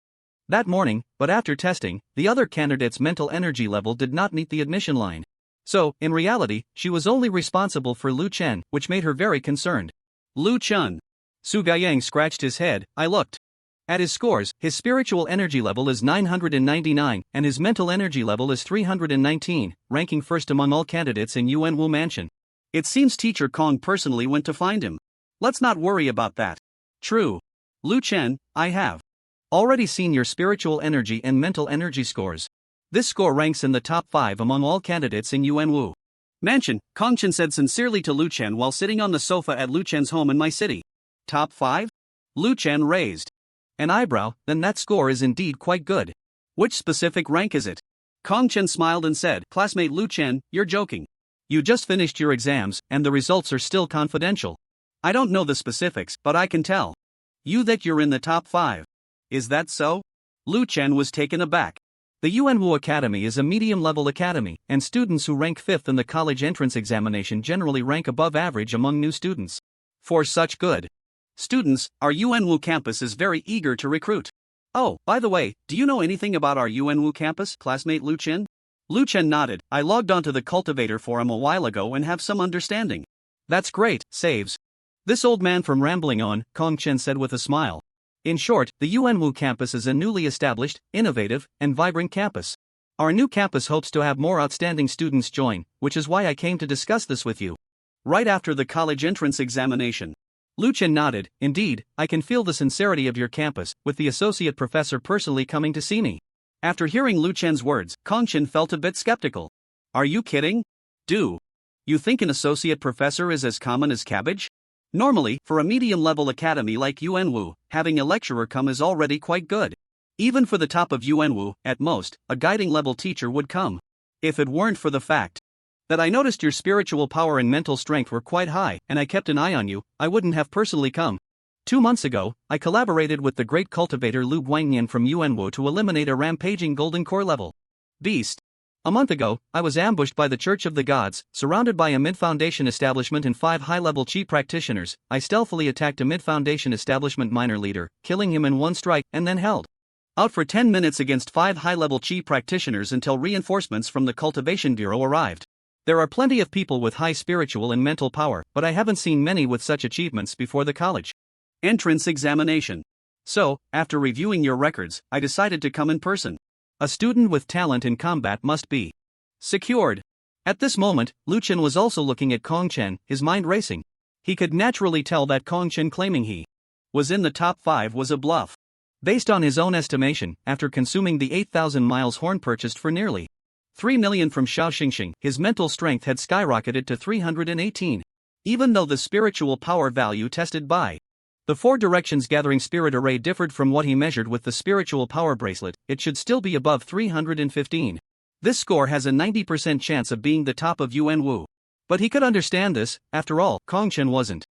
that morning, but after testing, the other candidates' mental energy level did not meet the admission line. So, in reality, she was only responsible for Lu Chen, which made her very concerned. Lu Chen. Su Gaoyang scratched his head. I looked at his scores. His spiritual energy level is 999, and his mental energy level is 319, ranking first among all candidates in Yuanwu Mansion. It seems Teacher Kong personally went to find him. Let's not worry about that. True. Lu Chen, I have already seen your spiritual energy and mental energy scores. This score ranks in the top 5 among all candidates in Yuanwu. Mansion, Kong Chen said sincerely to Lu Chen while sitting on the sofa at Lu Chen's home in my city. Top 5? Lu Chen raised an eyebrow. Then that score is indeed quite good. Which specific rank is it? Kong Chen smiled and said, Classmate Lu Chen, you're joking. You just finished your exams, and the results are still confidential. I don't know the specifics, but I can tell you that you're in the top 5. Is that so? Lu Chen was taken aback. The Yuanwu Academy is a medium-level academy, and students who rank 5th in the college entrance examination generally rank above average among new students. For such good students, our Yuanwu campus is very eager to recruit. Oh, by the way, do you know anything about our Yuanwu campus, classmate Lu Chen? Lu Chen nodded. I logged onto the cultivator forum a while ago and have some understanding. That's great, saves this old man from rambling on, Kong Chen said with a smile. In short, the Yuanwu campus is a newly established, innovative, and vibrant campus. Our new campus hopes to have more outstanding students join, which is why I came to discuss this with you. Right after the college entrance examination. Lu Chen nodded. Indeed, I can feel the sincerity of your campus, with the associate professor personally coming to see me. After hearing Lu Chen's words, Kong Chen felt a bit skeptical. Are you kidding? Do you think an associate professor is as common as cabbage? Normally, for a medium-level academy like Yuanwu, having a lecturer come is already quite good. Even for the top of Yuanwu, at most, a guiding-level teacher would come. If it weren't for the fact that I noticed your spiritual power and mental strength were quite high and I kept an eye on you, I wouldn't have personally come. 2 months ago, I collaborated with the great cultivator Lu Guangyan from Yuanwu to eliminate a rampaging golden core level beast. A month ago, I was ambushed by the Church of the Gods, surrounded by a mid-foundation establishment and 5 high-level chi practitioners. I stealthily attacked a mid-foundation establishment minor leader, killing him in one strike, and then held out for 10 minutes against 5 high-level chi practitioners until reinforcements from the Cultivation Bureau arrived. There are plenty of people with high spiritual and mental power, but I haven't seen many with such achievements before the college entrance examination. So, after reviewing your records, I decided to come in person. A student with talent in combat must be secured. At this moment, Lu Chen was also looking at Kong Chen, his mind racing. He could naturally tell that Kong Chen claiming he was in the top 5 was a bluff. Based on his own estimation, after consuming the 8,000 miles horn purchased for nearly 3 million from Shaoxingxing, his mental strength had skyrocketed to 318. Even though the spiritual power value tested by the 4 directions gathering spirit array differed from what he measured with the spiritual power bracelet, it should still be above 315. This score has a 90% chance of being the top of Yuanwu. But he could understand this. After all, Kong Chen wasn't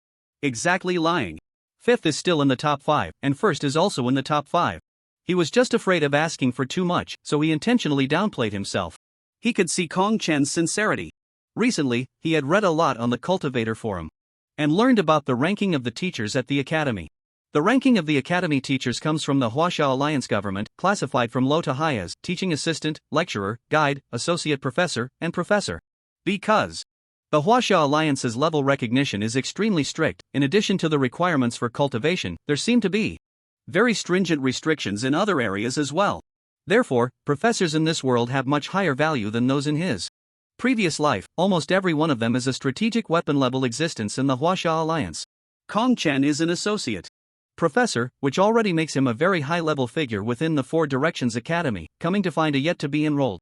exactly lying. 5th is still in the top 5, and 1st is also in the top 5. He was just afraid of asking for too much, so he intentionally downplayed himself. He could see Kong Chen's sincerity. Recently, he had read a lot on the Cultivator Forum and learned about the ranking of the teachers at the academy. The ranking of the academy teachers comes from the Huaxia Alliance government, classified from low to high as teaching assistant, lecturer, guide, associate professor, and professor. Because the Huaxia Alliance's level recognition is extremely strict. In addition to the requirements for cultivation, there seem to be very stringent restrictions in other areas as well. Therefore, professors in this world have much higher value than those in his previous life. Almost every one of them is a strategic weapon-level existence in the Huaxia Alliance. Kong Chen is an associate professor, which already makes him a very high-level figure within the 4 Directions Academy, coming to find a yet-to-be enrolled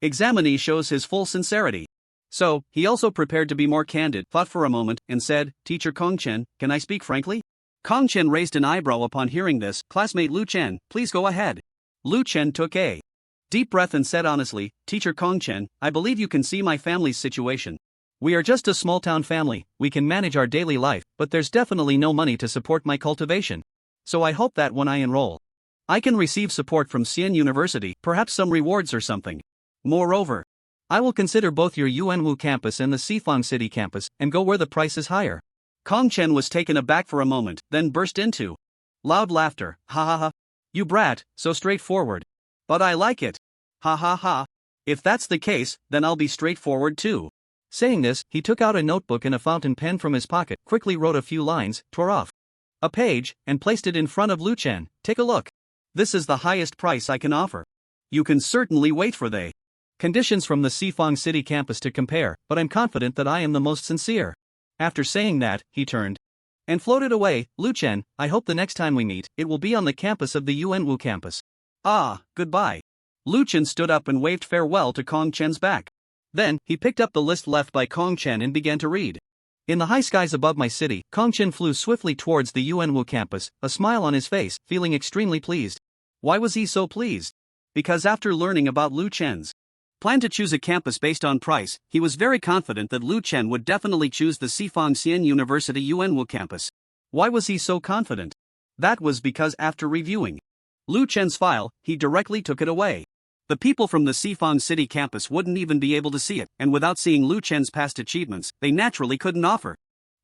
examinee shows his full sincerity. So, he also prepared to be more candid, thought for a moment, and said, Teacher Kong Chen, can I speak frankly? Kong Chen raised an eyebrow upon hearing this. Classmate Lu Chen, please go ahead. Lu Chen took a deep breath and said honestly, Teacher Kong Chen, I believe you can see my family's situation. We are just a small-town family. We can manage our daily life, but there's definitely no money to support my cultivation. So I hope that when I enroll, I can receive support from Xian University, perhaps some rewards or something. Moreover, I will consider both your Yuanwu campus and the Xifang City campus, and go where the price is higher. Kong Chen was taken aback for a moment, then burst into loud laughter. Ha ha ha. You brat, so straightforward. But I like it. Ha ha ha. If that's the case, then I'll be straightforward too. Saying this, he took out a notebook and a fountain pen from his pocket, quickly wrote a few lines, tore off a page, and placed it in front of Lu Chen. Take a look. This is the highest price I can offer. You can certainly wait for the conditions from the Xifang City campus to compare, but I'm confident that I am the most sincere. After saying that, he turned and floated away. Lu Chen, I hope the next time we meet, it will be on the campus of the Yuanwu campus. Ah, goodbye. Lu Chen stood up and waved farewell to Kong Chen's back. Then, he picked up the list left by Kong Chen and began to read. In the high skies above my city, Kong Chen flew swiftly towards the Yuanwu campus, a smile on his face, feeling extremely pleased. Why was he so pleased? Because after learning about Lu Chen's plan to choose a campus based on price, he was very confident that Lu Chen would definitely choose the Sifangxian University Yuanwu campus. Why was he so confident? That was because after reviewing Lu Chen's file, he directly took it away. The people from the Sifang City campus wouldn't even be able to see it, and without seeing Lu Chen's past achievements, they naturally couldn't offer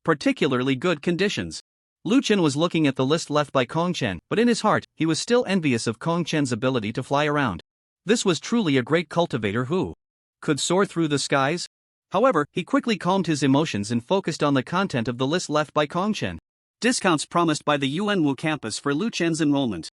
particularly good conditions. Lu Chen was looking at the list left by Kong Chen, but in his heart, he was still envious of Kong Chen's ability to fly around. This was truly a great cultivator who could soar through the skies. However, he quickly calmed his emotions and focused on the content of the list left by Kong Chen. Discounts promised by the Yuanwu campus for Lu Chen's enrollment.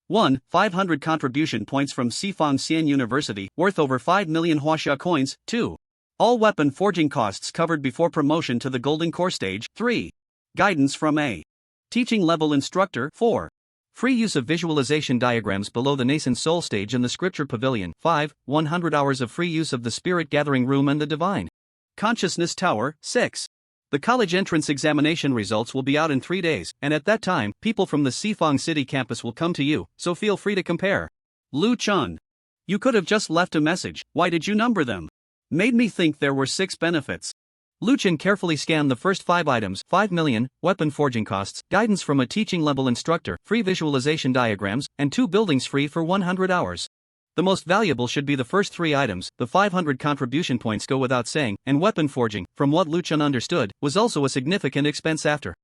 1. 500 contribution points from Sifangxian University, worth over 5 million Huaxia coins. 2. All weapon forging costs covered before promotion to the Golden Core stage. 3. Guidance from a teaching level instructor. 4. Free use of visualization diagrams below the nascent soul stage in the scripture pavilion. 5. 100 hours of free use of the spirit gathering room and the divine consciousness tower. 6. The college entrance examination results will be out in 3 days, and at that time, people from the Sifang City campus will come to you, so feel free to compare. Lu Chun. You could have just left a message, why did you number them? Made me think there were 6 benefits. Lu Chen carefully scanned the first 5 items, 5 million, weapon forging costs, guidance from a teaching level instructor, free visualization diagrams, and 2 buildings free for 100 hours. The most valuable should be the first 3 items, the 500 contribution points go without saying, and weapon forging, from what Lu Chen understood, was also a significant expense after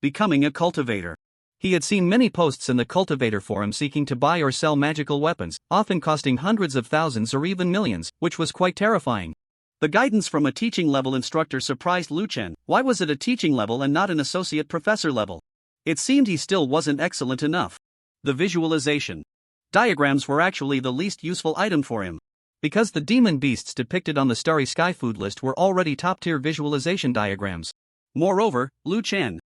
becoming a cultivator. He had seen many posts in the cultivator forum seeking to buy or sell magical weapons, often costing hundreds of thousands or even millions, which was quite terrifying. The guidance from a teaching level instructor surprised Lu Chen. Why was it a teaching level and not an associate professor level? It seemed he still wasn't excellent enough. The visualization diagrams were actually the least useful item for him. Because the demon beasts depicted on the Starry Sky food list were already top-tier visualization diagrams. Moreover, Lu Chen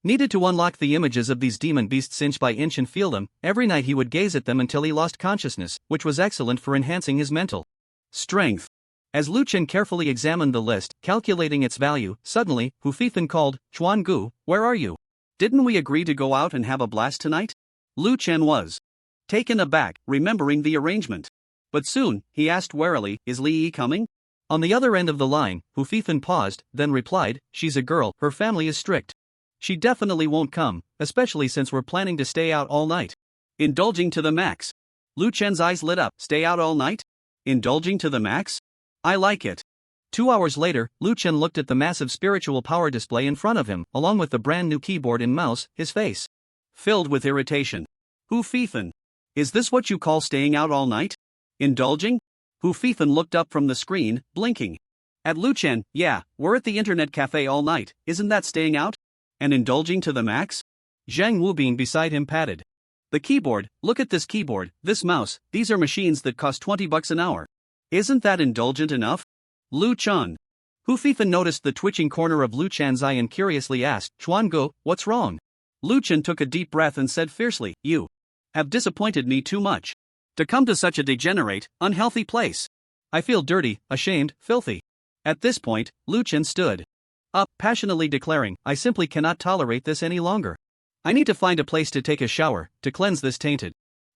needed to unlock the images of these demon beasts inch by inch and feel them. Every night he would gaze at them until he lost consciousness, which was excellent for enhancing his mental strength. As Lu Chen carefully examined the list, calculating its value, suddenly, Hu Fifan called, "Chuan Gu, where are you? Didn't we agree to go out and have a blast tonight?" Lu Chen was taken aback, remembering the arrangement. But soon, he asked warily, "Is Li Yi coming?" On the other end of the line, Hu Fifan paused, then replied, "She's a girl, her family is strict. She definitely won't come, especially since we're planning to stay out all night." Indulging to the max. Lu Chen's eyes lit up. Stay out all night? Indulging to the max? I like it. 2 hours later, Lu Chen looked at the massive spiritual power display in front of him, along with the brand new keyboard and mouse, his face filled with irritation. Hu Fifan. Is this what you call staying out all night? Indulging? Hu Fifan looked up from the screen, blinking. At Lu Chen, yeah, we're at the internet cafe all night, isn't that staying out? And indulging to the max? Zhang Wubin beside him patted the keyboard. Look at this keyboard, this mouse, these are machines that cost $20 an hour. Isn't that indulgent enough? Lu Chen. Hu Fifan noticed the twitching corner of Lu Chen's eye and curiously asked, "Chuan Go, what's wrong?" Lu Chen took a deep breath and said fiercely, "You have disappointed me too much. To come to such a degenerate, unhealthy place. I feel dirty, ashamed, filthy." At this point, Lu Chen stood up, passionately declaring, "I simply cannot tolerate this any longer. I need to find a place to take a shower, to cleanse this tainted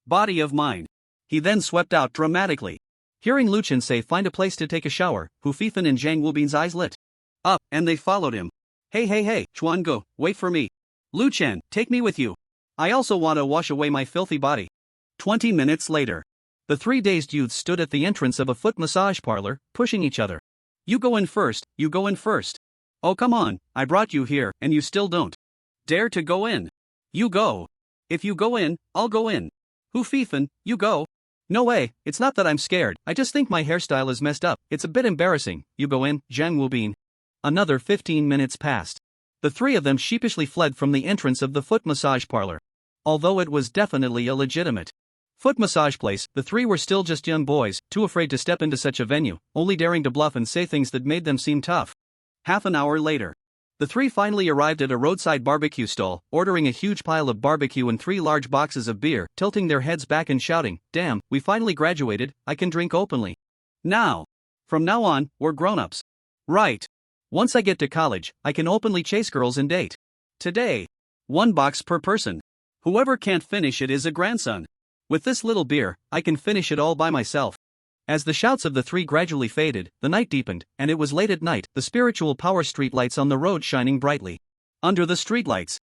body of mine." He then swept out dramatically. Hearing Lu Chen say find a place to take a shower, Hu Fifan and Zhang Wubin's eyes lit up, and they followed him. Hey, Chuan Go, wait for me. Lu Chen, take me with you. I also want to wash away my filthy body. 20 minutes later. The 3 dazed youths stood at the entrance of a foot massage parlor, pushing each other. You go in first, you go in first. Oh come on, I brought you here, and you still don't dare to go in. You go. If you go in, I'll go in. Hu Fifan, you go. No way, it's not that I'm scared, I just think my hairstyle is messed up, it's a bit embarrassing. You go in, Zhang Wubin. Another 15 minutes passed. The 3 of them sheepishly fled from the entrance of the foot massage parlor. Although it was definitely a legitimate foot massage place, the 3 were still just young boys, too afraid to step into such a venue, only daring to bluff and say things that made them seem tough. Half an hour later, the 3 finally arrived at a roadside barbecue stall, ordering a huge pile of barbecue and 3 large boxes of beer, tilting their heads back and shouting, "Damn, we finally graduated, I can drink openly now." From now on, we're grown-ups. Right. Once I get to college, I can openly chase girls and date. Today. 1 box per person. Whoever can't finish it is a grandson. With this little beer, I can finish it all by myself. As the shouts of the three gradually faded, the night deepened, and it was late at night, the spiritual power streetlights on the road shining brightly. Under the streetlights,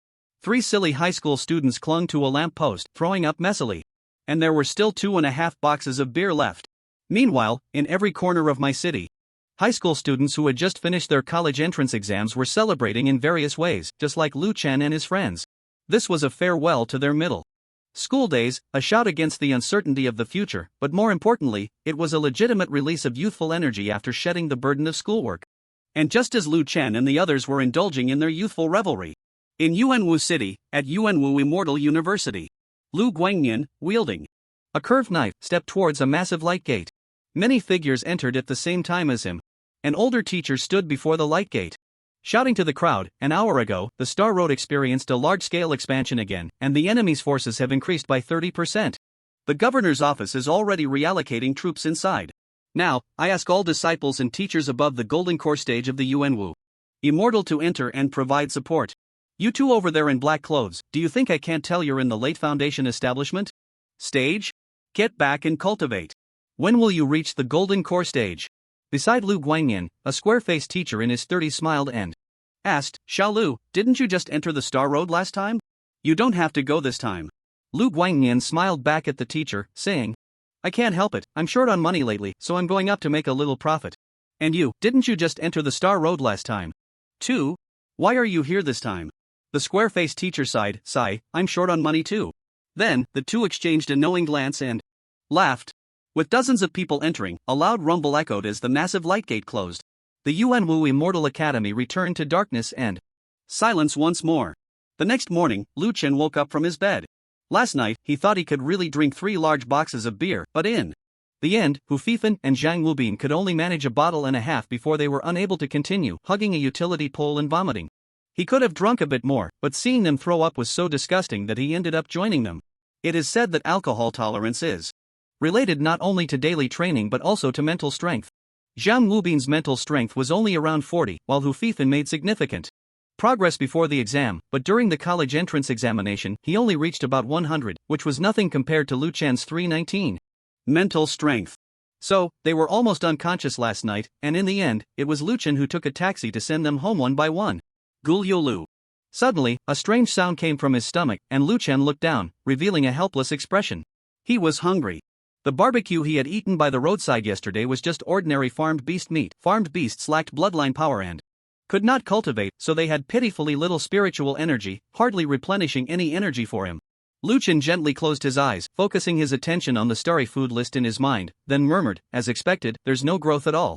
3 silly high school students clung to a lamppost, throwing up messily. And there were still 2.5 boxes of beer left. Meanwhile, in every corner of my city, high school students who had just finished their college entrance exams were celebrating in various ways, just like Lu Chen and his friends. This was a farewell to their middle school days, a shout against the uncertainty of the future, but more importantly, it was a legitimate release of youthful energy after shedding the burden of schoolwork. And just as Lu Chen and the others were indulging in their youthful revelry, in Yuanwu City, at Yuanwu Immortal University, Lu Guangnian, wielding a curved knife, stepped towards a massive light gate. Many figures entered at the same time as him. An older teacher stood before the light gate, shouting to the crowd, "An hour ago, the Star Road experienced a large-scale expansion again, and the enemy's forces have increased by 30%. The governor's office is already reallocating troops inside. Now, I ask all disciples and teachers above the golden core stage of the Yuanwu Immortal to enter and provide support. You two over there in black clothes, do you think I can't tell you're in the late Foundation establishment stage? Get back and cultivate. When will you reach the golden core stage?" Beside Lu Guangnian, a square-faced teacher in his 30s smiled and asked, "Xiao Lu, didn't you just enter the Star Road last time? You don't have to go this time." Lu Guangnian smiled back at the teacher, saying, "I can't help it, I'm short on money lately, so I'm going up to make a little profit. And you, didn't you just enter the Star Road last time? Too? Why are you here this time?" The square-faced teacher sighed, "I'm short on money too." Then, the two exchanged a knowing glance and laughed. With dozens of people entering, a loud rumble echoed as the massive light gate closed. The Yuanwu Immortal Academy returned to darkness and silence once more. The next morning, Lu Chen woke up from his bed. Last night, he thought he could really drink 3 large boxes of beer, but in the end, Hu Fifan and Zhang Wubin could only manage a bottle and a half before they were unable to continue, hugging a utility pole and vomiting. He could have drunk a bit more, but seeing them throw up was so disgusting that he ended up joining them. It is said that alcohol tolerance is related not only to daily training but also to mental strength. Zhang Wubin's mental strength was only around 40, while Hu Fifan made significant progress before the exam, but during the college entrance examination, he only reached about 100, which was nothing compared to Lu Chen's 319. Mental strength. So, they were almost unconscious last night, and in the end, it was Lu Chen who took a taxi to send them home one by one. Gulyo Lu. Suddenly, a strange sound came from his stomach, and Lu Chen looked down, revealing a helpless expression. He was hungry. The barbecue he had eaten by the roadside yesterday was just ordinary farmed beast meat. Farmed beasts lacked bloodline power and could not cultivate, so they had pitifully little spiritual energy, hardly replenishing any energy for him. Lu Chen gently closed his eyes, focusing his attention on the starry food list in his mind, then murmured, as expected, "There's no growth at all."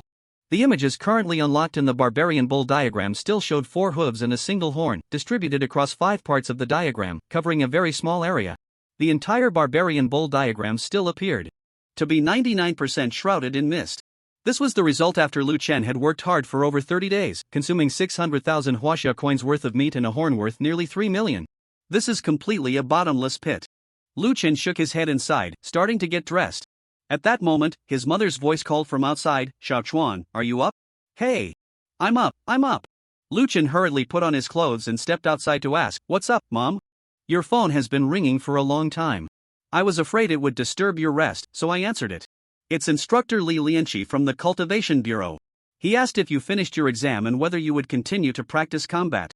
The images currently unlocked in the barbarian bull diagram still showed 4 hooves and a single horn, distributed across 5 parts of the diagram, covering a very small area. The entire barbarian bull diagram still appeared to be 99% shrouded in mist. This was the result after Lu Chen had worked hard for over 30 days, consuming 600,000 huaxia coins worth of meat and a horn worth nearly 3 million. This is completely a bottomless pit. Lu Chen shook his head and sighed, starting to get dressed. At that moment, his mother's voice called from outside, "Xiao Chuan, are you up?" "Hey! I'm up." Lu Chen hurriedly put on his clothes and stepped outside to ask, "What's up, Mom?" "Your phone has been ringing for a long time. I was afraid it would disturb your rest, so I answered it. It's Instructor Li Lianqi from the Cultivation Bureau. He asked if you finished your exam and whether you would continue to practice combat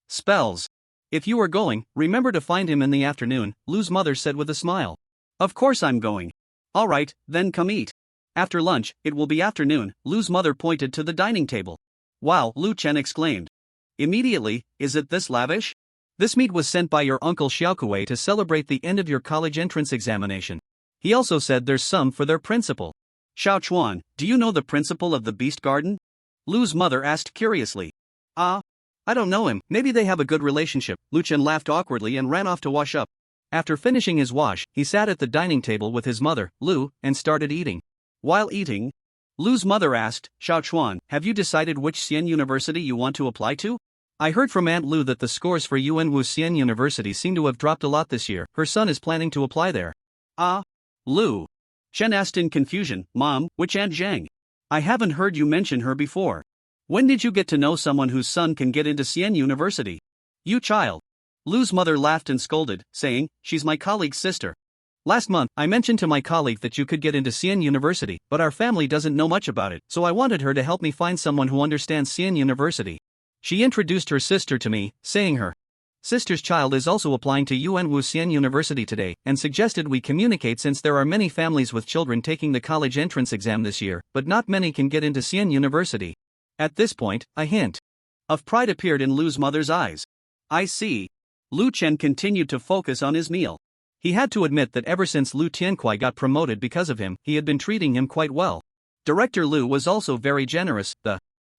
spells. If you are going, remember to find him in the afternoon," Lu's mother said with a smile. "Of course I'm going." "All right, then come eat. After lunch, it will be afternoon," Lu's mother pointed to the dining table. "Wow," Lu Chen exclaimed immediately, "is it this lavish? This meat was sent by your uncle Xiaokui to celebrate the end of your college entrance examination. He also said there's some for their principal." "Xiao Chuan, do you know the principal of the Beast Garden?" Lu's mother asked curiously. "I don't know him, maybe they have a good relationship." Lu Chen laughed awkwardly and ran off to wash up. After finishing his wash, he sat at the dining table with his mother, Lu, and started eating. While eating, Lu's mother asked, "Xiao Chuan, have you decided which Xian University you want to apply to? I heard from Aunt Lu that the scores for Yuanwu Xian University seem to have dropped a lot this year. Her son is planning to apply there." "Lu." Chen asked in confusion, "Mom, which Aunt Zhang?" I haven't heard you mention her before. When did you get to know someone whose son can get into Xian University? You child. Lu's mother laughed and scolded, saying, she's my colleague's sister. Last month, I mentioned to my colleague that you could get into Xian University, but our family doesn't know much about it, so I wanted her to help me find someone who understands Xian University. She introduced her sister to me, saying her sister's child is also applying to UNWU Xian University today, and suggested we communicate since there are many families with children taking the college entrance exam this year, but not many can get into Xian University. At this point, a hint of pride appeared in Lu's mother's eyes. I see. Lu Chen continued to focus on his meal. He had to admit that ever since Lu Tiankuai got promoted because of him, he had been treating him quite well. Director Lu was also very generous. The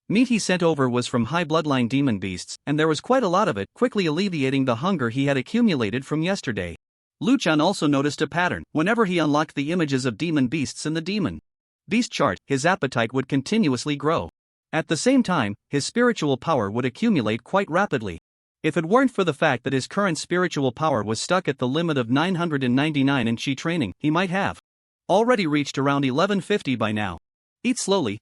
meat he sent over was from high bloodline demon beasts, and there was quite a lot of it, quickly alleviating the hunger he had accumulated from yesterday. Lu Chen also noticed a pattern. Whenever he unlocked the images of demon beasts in the demon beast chart, his appetite would continuously grow. At the same time, his spiritual power would accumulate quite rapidly. If it weren't for the fact that his current spiritual power was stuck at the limit of 999 in Qi training, he might have already reached around 1150 by now. Eat slowly,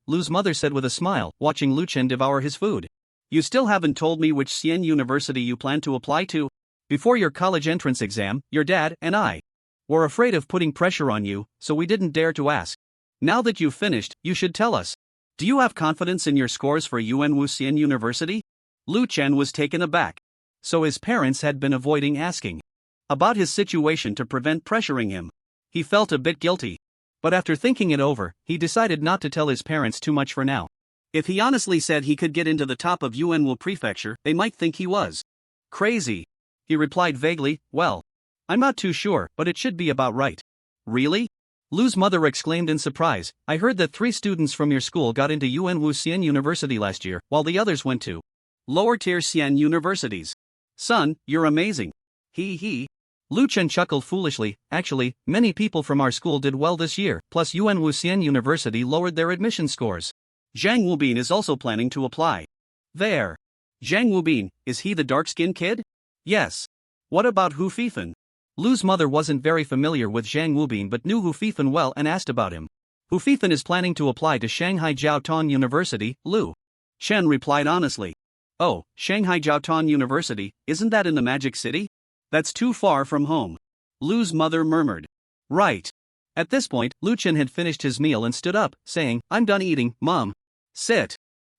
Lu's mother said with a smile, watching Lu Chen devour his food. You still haven't told me which Xian University you plan to apply to? Before your college entrance exam, your dad and I were afraid of putting pressure on you, so we didn't dare to ask. Now that you've finished, you should tell us. Do you have confidence in your scores for UNWU Xian University? Lu Chen was taken aback. So his parents had been avoiding asking about his situation to prevent pressuring him. He felt a bit guilty. But after thinking it over, he decided not to tell his parents too much for now. If he honestly said he could get into the top of UNWU Prefecture, they might think he was crazy. He replied vaguely, well, I'm not too sure, but it should be about right. Really? Lu's mother exclaimed in surprise, I heard that 3 students from your school got into UNWU Xian University last year, while the others went to lower-tier Xian universities. Son, you're amazing. He. Lu Chen chuckled foolishly. Actually, many people from our school did well this year, plus UNWU Xian University lowered their admission scores. Zhang Wubin is also planning to apply. There. Zhang Wubin, is he the dark-skinned kid? Yes. What about Hu Fifan? Lu's mother wasn't very familiar with Zhang Wubin but knew Hu Fifan well and asked about him. Hu Fifan is planning to apply to Shanghai Jiaotong University, Lu Chen replied honestly. Oh, Shanghai Jiaotong University, isn't that in the Magic City? That's too far from home. Lu's mother murmured. Right. At this point, Lu Chen had finished his meal and stood up, saying, I'm done eating, Mom. Sit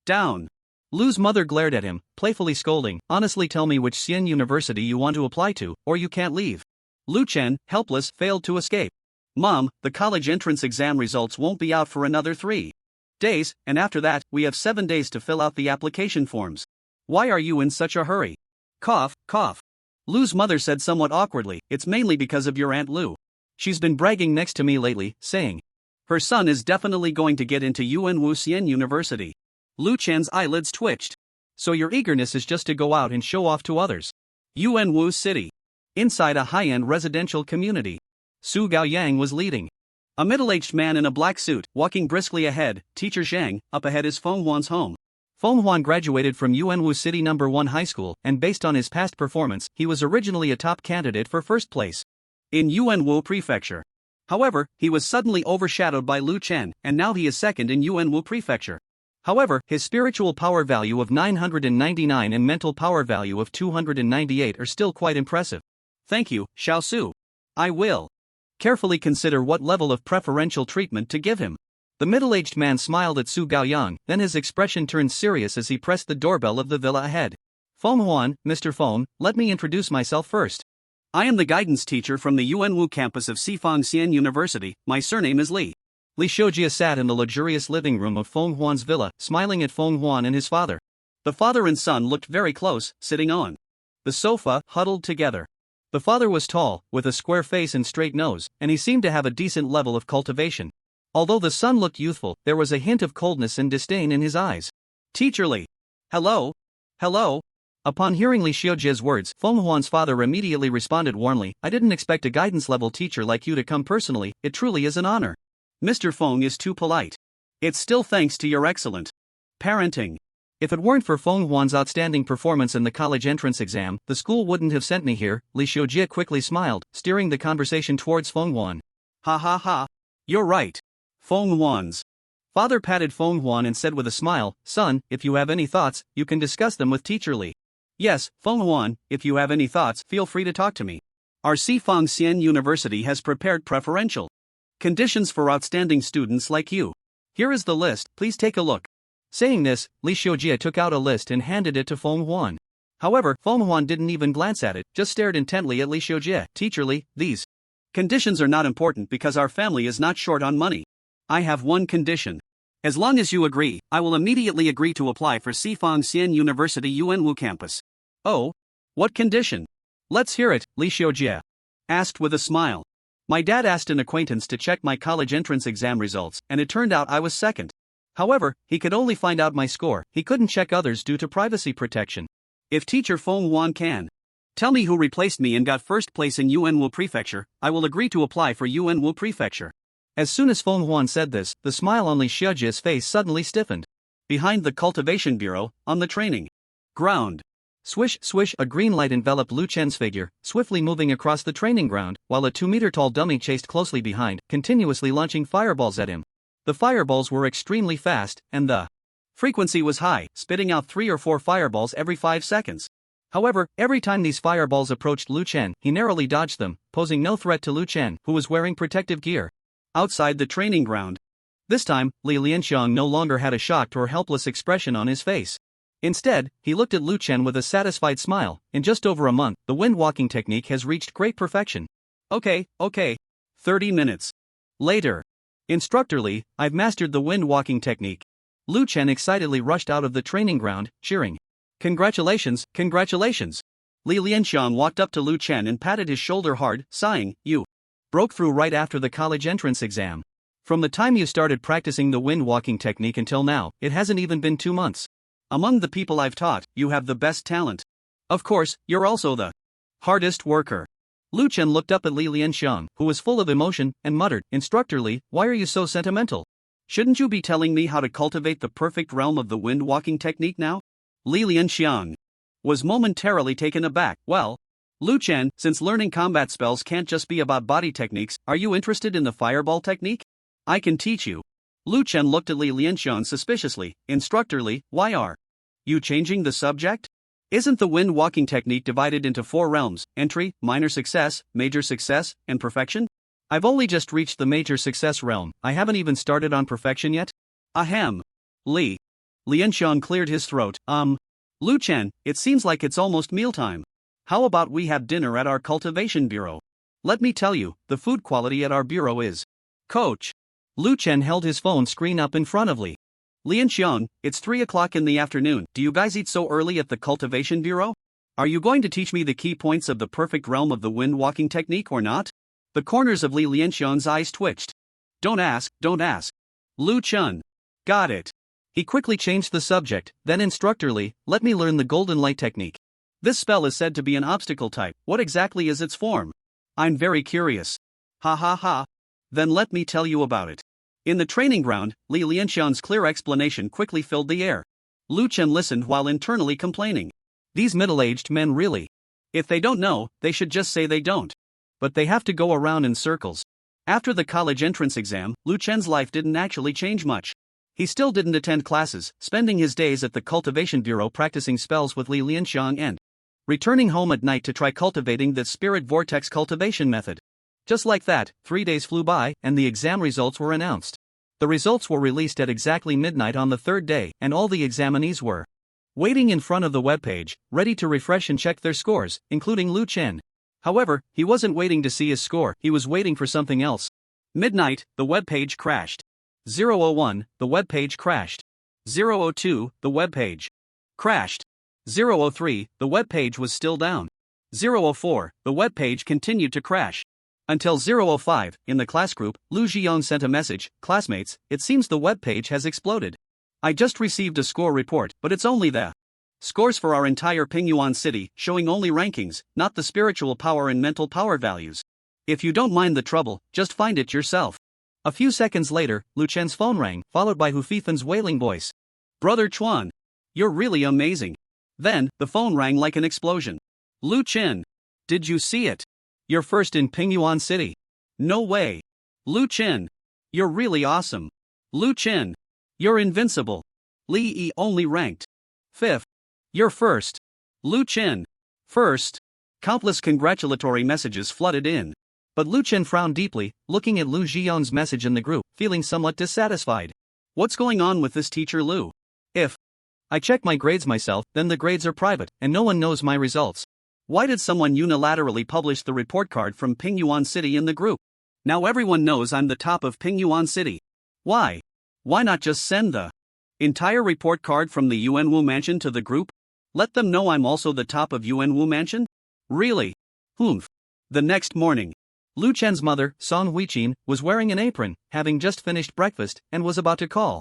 down. Lu's mother glared at him, playfully scolding, honestly tell me which Xian University you want to apply to, or you can't leave. Lu Chen, helpless, failed to escape. Mom, the college entrance exam results won't be out for another 3 days, and after that, we have 7 days to fill out the application forms. Why are you in such a hurry? Cough. Lu's mother said somewhat awkwardly, it's mainly because of your Aunt Lu. She's been bragging next to me lately, saying her son is definitely going to get into UNWU Xian University. Lu Chen's eyelids twitched. So your eagerness is just to go out and show off to others. UNWU City. Inside a high-end residential community. Su Gaoyang was leading. A middle-aged man in a black suit, walking briskly ahead, teacher Zhang, up ahead is Feng Huan's home. Feng Huan graduated from UNWU City No. 1 High School, and based on his past performance, he was originally a top candidate for first place in UNWU Prefecture. However, he was suddenly overshadowed by Lu Chen, and now he is second in UNWU Prefecture. However, his spiritual power value of 999 and mental power value of 298 are still quite impressive. Thank you, Xiao Su. I will carefully consider what level of preferential treatment to give him. The middle-aged man smiled at Su Gaoyang, then his expression turned serious as he pressed the doorbell of the villa ahead. Feng Huan, Mr. Feng, let me introduce myself first. I am the guidance teacher from the UNWU campus of Xifang Xian University, my surname is Li. Li Shoujia sat in the luxurious living room of Feng Huan's villa, smiling at Feng Huan and his father. The father and son looked very close, sitting on the sofa, huddled together. The father was tall, with a square face and straight nose, and he seemed to have a decent level of cultivation. Although the son looked youthful, there was a hint of coldness and disdain in his eyes. Teacher Li. Hello? Upon hearing Li Xiujia's words, Feng Huan's father immediately responded warmly, I didn't expect a guidance-level teacher like you to come personally, it truly is an honor. Mr. Feng is too polite. It's still thanks to your excellent parenting. If it weren't for Feng Huan's outstanding performance in the college entrance exam, the school wouldn't have sent me here. Li Xiujia quickly smiled, steering the conversation towards Feng Huan. Ha. You're right. Feng Huan's Father patted Feng Huan and said with a smile, "Son, if you have any thoughts, you can discuss them with Teacher Li." "Yes, Feng Huan, if you have any thoughts, feel free to talk to me. Our Sifang Xian University has prepared preferential conditions for outstanding students like you. Here is the list, please take a look." Saying this, Li Xiujie took out a list and handed it to Feng Huan. However, Feng Huan didn't even glance at it, just stared intently at Li Xiujie. "Teacher Li, these conditions are not important because our family is not short on money. I have one condition. As long as you agree, I will immediately agree to apply for Sifang Xian University Yuanwu campus." "Oh? What condition? Let's hear it," Li Xiujie asked with a smile. "My dad asked an acquaintance to check my college entrance exam results, and it turned out I was second. However, he could only find out my score, he couldn't check others due to privacy protection. If Teacher Feng Huan can tell me who replaced me and got first place in Yuanwu Prefecture, I will agree to apply for Yuanwu Prefecture." As soon as Feng Huan said this, the smile on Li Xiujie's face suddenly stiffened. Behind the cultivation bureau, on the training ground. Swish, swish, a green light enveloped Lu Chen's figure, swiftly moving across the training ground, while a 2-meter-tall dummy chased closely behind, continuously launching fireballs at him. The fireballs were extremely fast, and the frequency was high, spitting out 3 or 4 fireballs every 5 seconds. However, every time these fireballs approached Lu Chen, he narrowly dodged them, posing no threat to Lu Chen, who was wearing protective gear. Outside the training ground. This time, Li Lianxiang no longer had a shocked or helpless expression on his face. Instead, he looked at Lu Chen with a satisfied smile. "In just over a month, the wind walking technique has reached great perfection." Okay. 30 minutes later. "Instructor Li, I've mastered the wind walking technique." Lu Chen excitedly rushed out of the training ground, cheering. Congratulations. Li Lianxiang walked up to Lu Chen and patted his shoulder hard, sighing, "You broke through right after the college entrance exam. From the time you started practicing the wind walking technique until now, it hasn't even been 2 months. Among the people I've taught, you have the best talent. Of course, you're also the hardest worker." Lu Chen looked up at Li Lianxiang, who was full of emotion, and muttered, "Instructor Li, why are you so sentimental? Shouldn't you be telling me how to cultivate the perfect realm of the wind walking technique now?" Li Lianxiang was momentarily taken aback. "Well, Lu Chen, since learning combat spells can't just be about body techniques, are you interested in the fireball technique? I can teach you." Lu Chen looked at Li Lianxiang suspiciously. "Instructor Li, why are you changing the subject? Isn't the wind walking technique divided into 4 realms: entry, minor success, major success, and perfection? I've only just reached the major success realm, I haven't even started on perfection yet." "Ahem." Li Lianxiang cleared his throat. Lu Chen, it seems like it's almost mealtime. How about we have dinner at our cultivation bureau? Let me tell you, the food quality at our bureau is Coach. Lu Chen held his phone screen up in front of Li Lianxiang. "It's 3 o'clock in the afternoon. Do you guys eat so early at the cultivation bureau? Are you going to teach me the key points of the perfect realm of the wind walking technique or not?" The corners of Li Lianxiang's eyes twitched. Don't ask. Lu Chen. Got it. He quickly changed the subject. "Then Instructor Li, let me learn the golden light technique. This spell is said to be an obstacle type. What exactly is its form? I'm very curious." Ha. Then let me tell you about it." In the training ground, Li Lianxiang's clear explanation quickly filled the air. Lu Chen listened while internally complaining. These middle-aged men really. If they don't know, they should just say they don't. But they have to go around in circles. After the college entrance exam, Lu Chen's life didn't actually change much. He still didn't attend classes, spending his days at the cultivation bureau practicing spells with Li Lianxiang and returning home at night to try cultivating the spirit vortex cultivation method. Just like that, 3 days flew by, and the exam results were announced. The results were released at exactly midnight on the 3rd day, and all the examinees were waiting in front of the webpage, ready to refresh and check their scores, including Lu Chen. However, he wasn't waiting to see his score, he was waiting for something else. Midnight, the webpage crashed. 001, the webpage crashed. 002, the webpage crashed. 003, the webpage was still down. 004, the webpage continued to crash. Until 005, in the class group, Lu Zhiyong sent a message, "Classmates, it seems the webpage has exploded. I just received a score report, but it's only the scores for our entire Pingyuan city, showing only rankings, not the spiritual power and mental power values. If you don't mind the trouble, just find it yourself." A few seconds later, Lu Chen's phone rang, followed by Hu Fifen's wailing voice. "Brother Chuan, you're really amazing." Then, the phone rang like an explosion. "Lu Chen, did you see it? You're first in Pingyuan City. No way. Lu Chen, you're really awesome. Lu Chen, You're invincible. Li Yi only ranked 5th. You're first. Lu Chen. First. Countless congratulatory messages flooded in. But Lu Chen frowned deeply, looking at Lu Zhiyong's message in the group, feeling somewhat dissatisfied. What's going on with this teacher Lu? If I check my grades myself, then the grades are private, and no one knows my results. Why did someone unilaterally publish the report card from Pingyuan City in the group? Now everyone knows I'm the top of Pingyuan City. Why? Why not just send the entire report card from the Yuanwu mansion to the group? Let them know I'm also the top of Yuanwu mansion? Really? Humph. The next morning, Lu Chen's mother, Song Huiqin, was wearing an apron, having just finished breakfast, and was about to call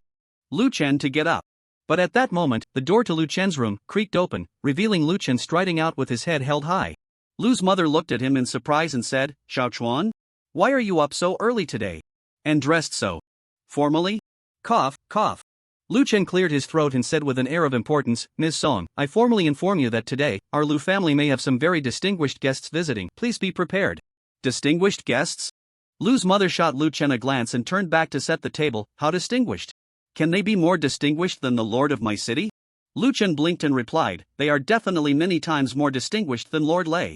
Lu Chen to get up. But at that moment, the door to Lu Chen's room creaked open, revealing Lu Chen striding out with his head held high. Lu's mother looked at him in surprise and said, Xiaochuan? Why are you up so early today? And dressed so formally? Cough, cough. Lu Chen cleared his throat and said with an air of importance, Ms. Song, I formally inform you that today, our Lu family may have some very distinguished guests visiting. Please be prepared. Distinguished guests? Lu's mother shot Lu Chen a glance and turned back to set the table. How distinguished? Can they be more distinguished than the lord of my city? Lu Chen blinked and replied, they are definitely many times more distinguished than Lord Lei.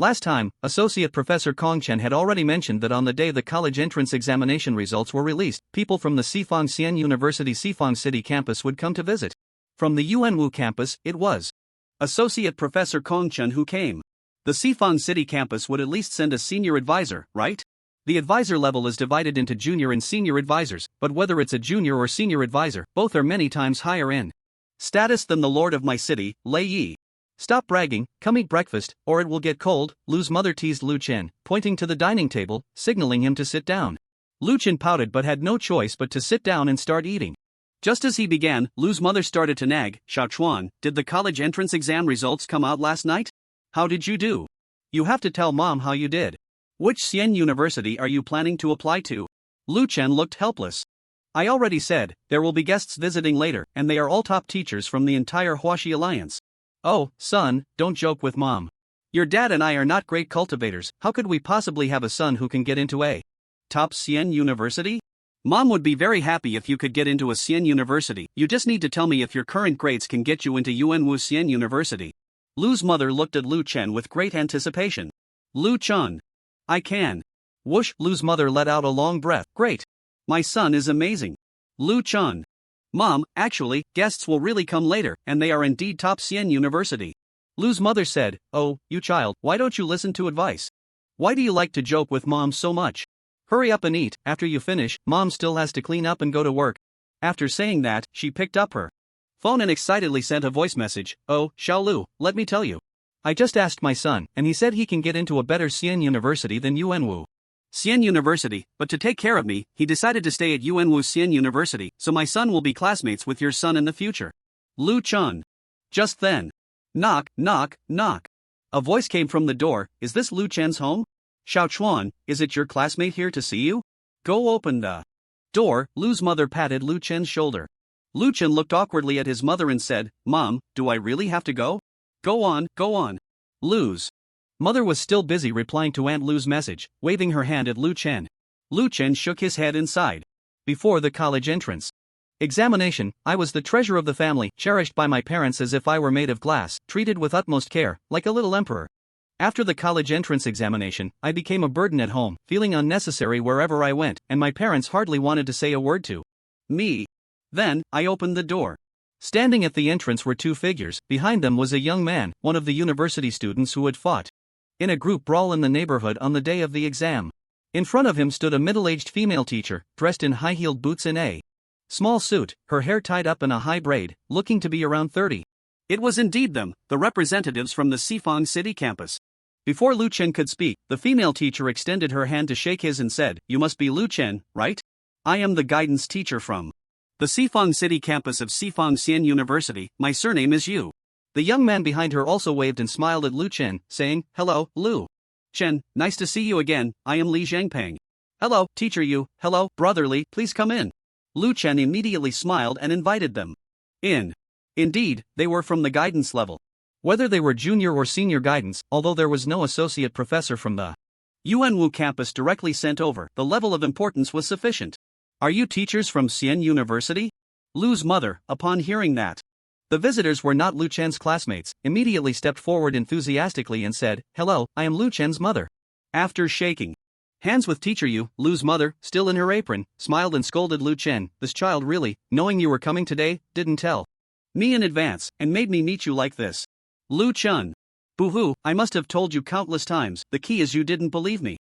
Last time, Associate Professor Kong Chen had already mentioned that on the day the college entrance examination results were released, people from the Sifang Xian University Sifang City campus would come to visit. From the Yuanwu campus, it was Associate Professor Kong Chen who came. The Sifang City campus would at least send a senior advisor, right? The advisor level is divided into junior and senior advisors, but whether it's a junior or senior advisor, both are many times higher in status than the lord of my city, Lei Yi. Stop bragging, come eat breakfast, or it will get cold, Lu's mother teased Lu Chen, pointing to the dining table, signaling him to sit down. Lu Chen pouted but had no choice but to sit down and start eating. Just as he began, Lu's mother started to nag, Xiaochuan, did the college entrance exam results come out last night? How did you do? You have to tell mom how you did. Which Xian University are you planning to apply to? Lu Chen looked helpless. I already said, there will be guests visiting later, and they are all top teachers from the entire Huaxi Alliance. Oh, son, don't joke with mom. Your dad and I are not great cultivators, how could we possibly have a son who can get into a top Xian University? Mom would be very happy if you could get into a Xian University, you just need to tell me if your current grades can get you into Yuanwu Xian University. Lu's mother looked at Lu Chen with great anticipation. Lu Chen. I can. Whoosh, Lu's mother let out a long breath. Great. My son is amazing. Lu Chen. Mom, actually, guests will really come later, and they are indeed top Xian University. Lu's mother said, oh, you child, why don't you listen to advice? Why do you like to joke with mom so much? Hurry up and eat, after you finish, mom still has to clean up and go to work. After saying that, she picked up her phone and excitedly sent a voice message, oh, Xiao Lu, let me tell you. I just asked my son, and he said he can get into a better Xian University than Yuanwu. Xian University, but to take care of me, he decided to stay at Yuanwu Xian University, so my son will be classmates with your son in the future. Lu Chen. Just then. Knock, knock, knock. A voice came from the door, is this Lu Chen's home? Xiaochuan, is it your classmate here to see you? Go open the door, Lu's mother patted Lu Chen's shoulder. Lu Chen looked awkwardly at his mother and said, Mom, do I really have to go? Go on, go on. Lu's mother was still busy replying to Aunt Lu's message, waving her hand at Lu Chen. Lu Chen shook his head and sighed. Before the college entrance examination, I was the treasure of the family, cherished by my parents as if I were made of glass, treated with utmost care, like a little emperor. After the college entrance examination, I became a burden at home, feeling unnecessary wherever I went, and my parents hardly wanted to say a word to me. Then, I opened the door. Standing at the entrance were two figures. Behind them was a young man, one of the university students who had fought in a group brawl in the neighborhood on the day of the exam. In front of him stood a middle-aged female teacher, dressed in high-heeled boots and a small suit, her hair tied up in a high braid, looking to be around 30. It was indeed them, the representatives from the Sifang City campus. Before Lu Chen could speak, the female teacher extended her hand to shake his and said, You must be Lu Chen, right? I am the guidance teacher from the Sifang City campus of Sifang Xian University, my surname is Yu. The young man behind her also waved and smiled at Lu Chen, saying, Hello, Lu Chen, nice to see you again, I am Li Zhangpeng. Hello, teacher Yu, hello, brother Li, please come in. Lu Chen immediately smiled and invited them in. Indeed, they were from the guidance level. Whether they were junior or senior guidance, although there was no associate professor from the Yuanwu campus directly sent over, the level of importance was sufficient. Are you teachers from Xian University? Lu's mother, upon hearing that. The visitors were not Lu Chen's classmates, immediately stepped forward enthusiastically and said, "Hello, I am Lu Chen's mother." After shaking hands with teacher Yu, Lu's mother, still in her apron, smiled and scolded Lu Chen. "This child really, knowing you were coming today, didn't tell me in advance, and made me meet you like this. Lu Chen. Boo-hoo, I must have told you countless times, the key is you didn't believe me."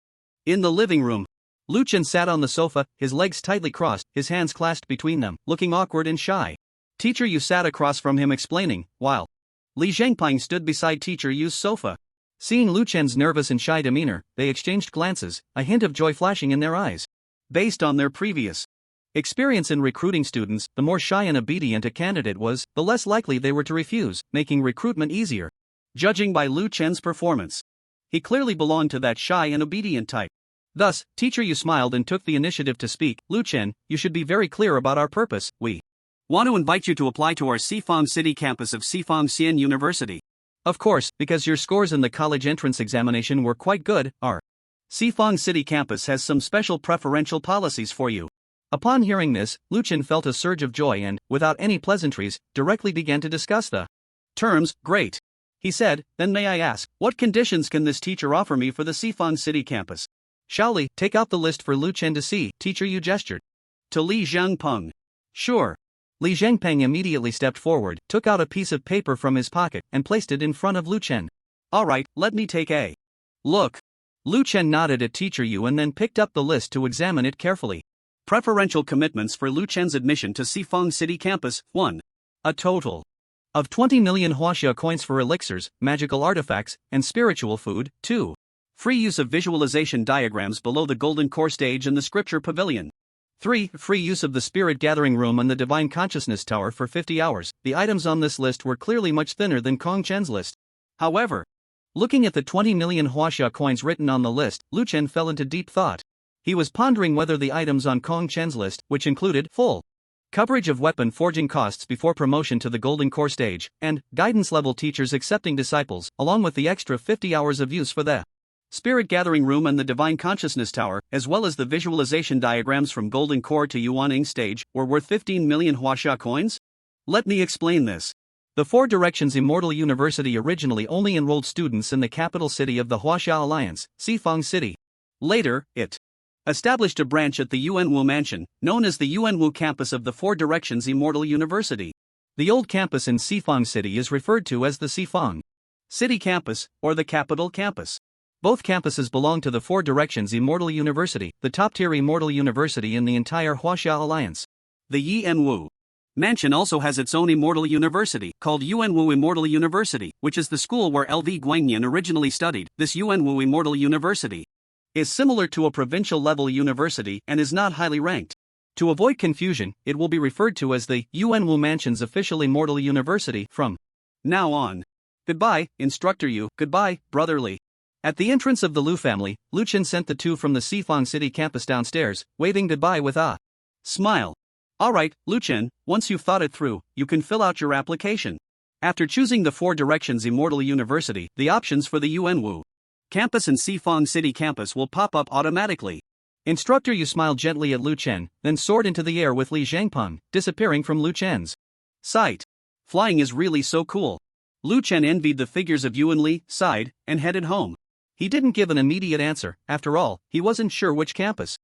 In the living room, Lu Chen sat on the sofa, his legs tightly crossed, his hands clasped between them, looking awkward and shy. Teacher Yu sat across from him explaining, while Li Zhengping stood beside teacher Yu's sofa. Seeing Lu Chen's nervous and shy demeanor, they exchanged glances, a hint of joy flashing in their eyes. Based on their previous experience in recruiting students, the more shy and obedient a candidate was, the less likely they were to refuse, making recruitment easier. Judging by Lu Chen's performance, he clearly belonged to that shy and obedient type. Thus, teacher Yu smiled and took the initiative to speak. "Lu Chen, you should be very clear about our purpose. We want to invite you to apply to our Xifang City campus of Xifang Xian University. Of course, because your scores in the college entrance examination were quite good, our Xifang City campus has some special preferential policies for you." Upon hearing this, Lu Chen felt a surge of joy and, without any pleasantries, directly began to discuss the terms. "Great," he said, "then may I ask, what conditions can this teacher offer me for the Xifang City campus?" "Shaoli, take out the list for Lu Chen to see," teacher Yu gestured to Li Zhengpeng. "Sure." Li Zhengpeng immediately stepped forward, took out a piece of paper from his pocket, and placed it in front of Lu Chen. "All right, let me take a look." Lu Chen nodded at teacher Yu and then picked up the list to examine it carefully. Preferential commitments for Lu Chen's admission to Xifang City campus: 1. A total of 20 million huaxia coins for elixirs, magical artifacts, and spiritual food. 2. Free use of visualization diagrams below the Golden Core stage and the Scripture Pavilion. 3. Free use of the Spirit Gathering Room and the Divine Consciousness Tower for 50 hours. The items on this list were clearly much thinner than Kong Chen's list. However, looking at the 20 million huaxia coins written on the list, Lu Chen fell into deep thought. He was pondering whether the items on Kong Chen's list, which included full coverage of weapon forging costs before promotion to the Golden Core stage, and guidance level teachers accepting disciples, along with the extra 50 hours of use for the Spirit Gathering Room and the Divine Consciousness Tower, as well as the visualization diagrams from Golden Core to Yuaning stage, were worth 15 million huaxia coins? Let me explain this. The Four Directions Immortal University originally only enrolled students in the capital city of the Huaxia Alliance, Xifang City. Later, it established a branch at the Yuanwu Mansion, known as the Yuanwu campus of the Four Directions Immortal University. The old campus in Xifang City is referred to as the Xifang City Campus, or the Capital Campus. Both campuses belong to the Four Directions Immortal University, the top-tier immortal university in the entire Huaxia Alliance. The Yuanwu Mansion also has its own immortal university, called Yuanwu Immortal University, which is the school where LV Guangyan originally studied. This Yuanwu Immortal University is similar to a provincial-level university and is not highly ranked. To avoid confusion, it will be referred to as the Yuanwu Mansion's official immortal university from now on. Goodbye, Instructor Yu. Goodbye, Brother Li. At the entrance of the Lu family, Lu Chen sent the two from the Xifang City campus downstairs, waving goodbye with a smile. "All right, Lu Chen, once you've thought it through, you can fill out your application." After choosing the Four Directions Immortal University, the options for the Yuanwu campus and Xifang City campus will pop up automatically. Instructor Yu smiled gently at Lu Chen, then soared into the air with Li Zhengpeng, disappearing from Lu Chen's sight. Flying is really so cool. Lu Chen envied the figures of Yu and Li, sighed, and headed home. He didn't give an immediate answer. After all, he wasn't sure which campus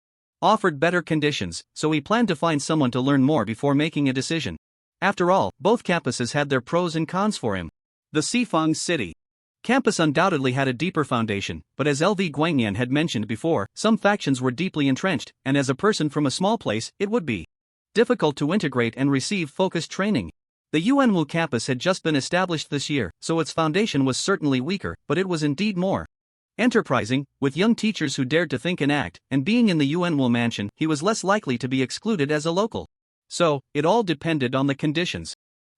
offered better conditions, so he planned to find someone to learn more before making a decision. After all, both campuses had their pros and cons for him. The Xifang City campus undoubtedly had a deeper foundation, but as LV Guangyan had mentioned before, some factions were deeply entrenched, and as a person from a small place, it would be difficult to integrate and receive focused training. The Yuanwu campus had just been established this year, so its foundation was certainly weaker, but it was indeed more enterprising, with young teachers who dared to think and act, and being in the Yuanwu mansion, he was less likely to be excluded as a local. So, it all depended on the conditions.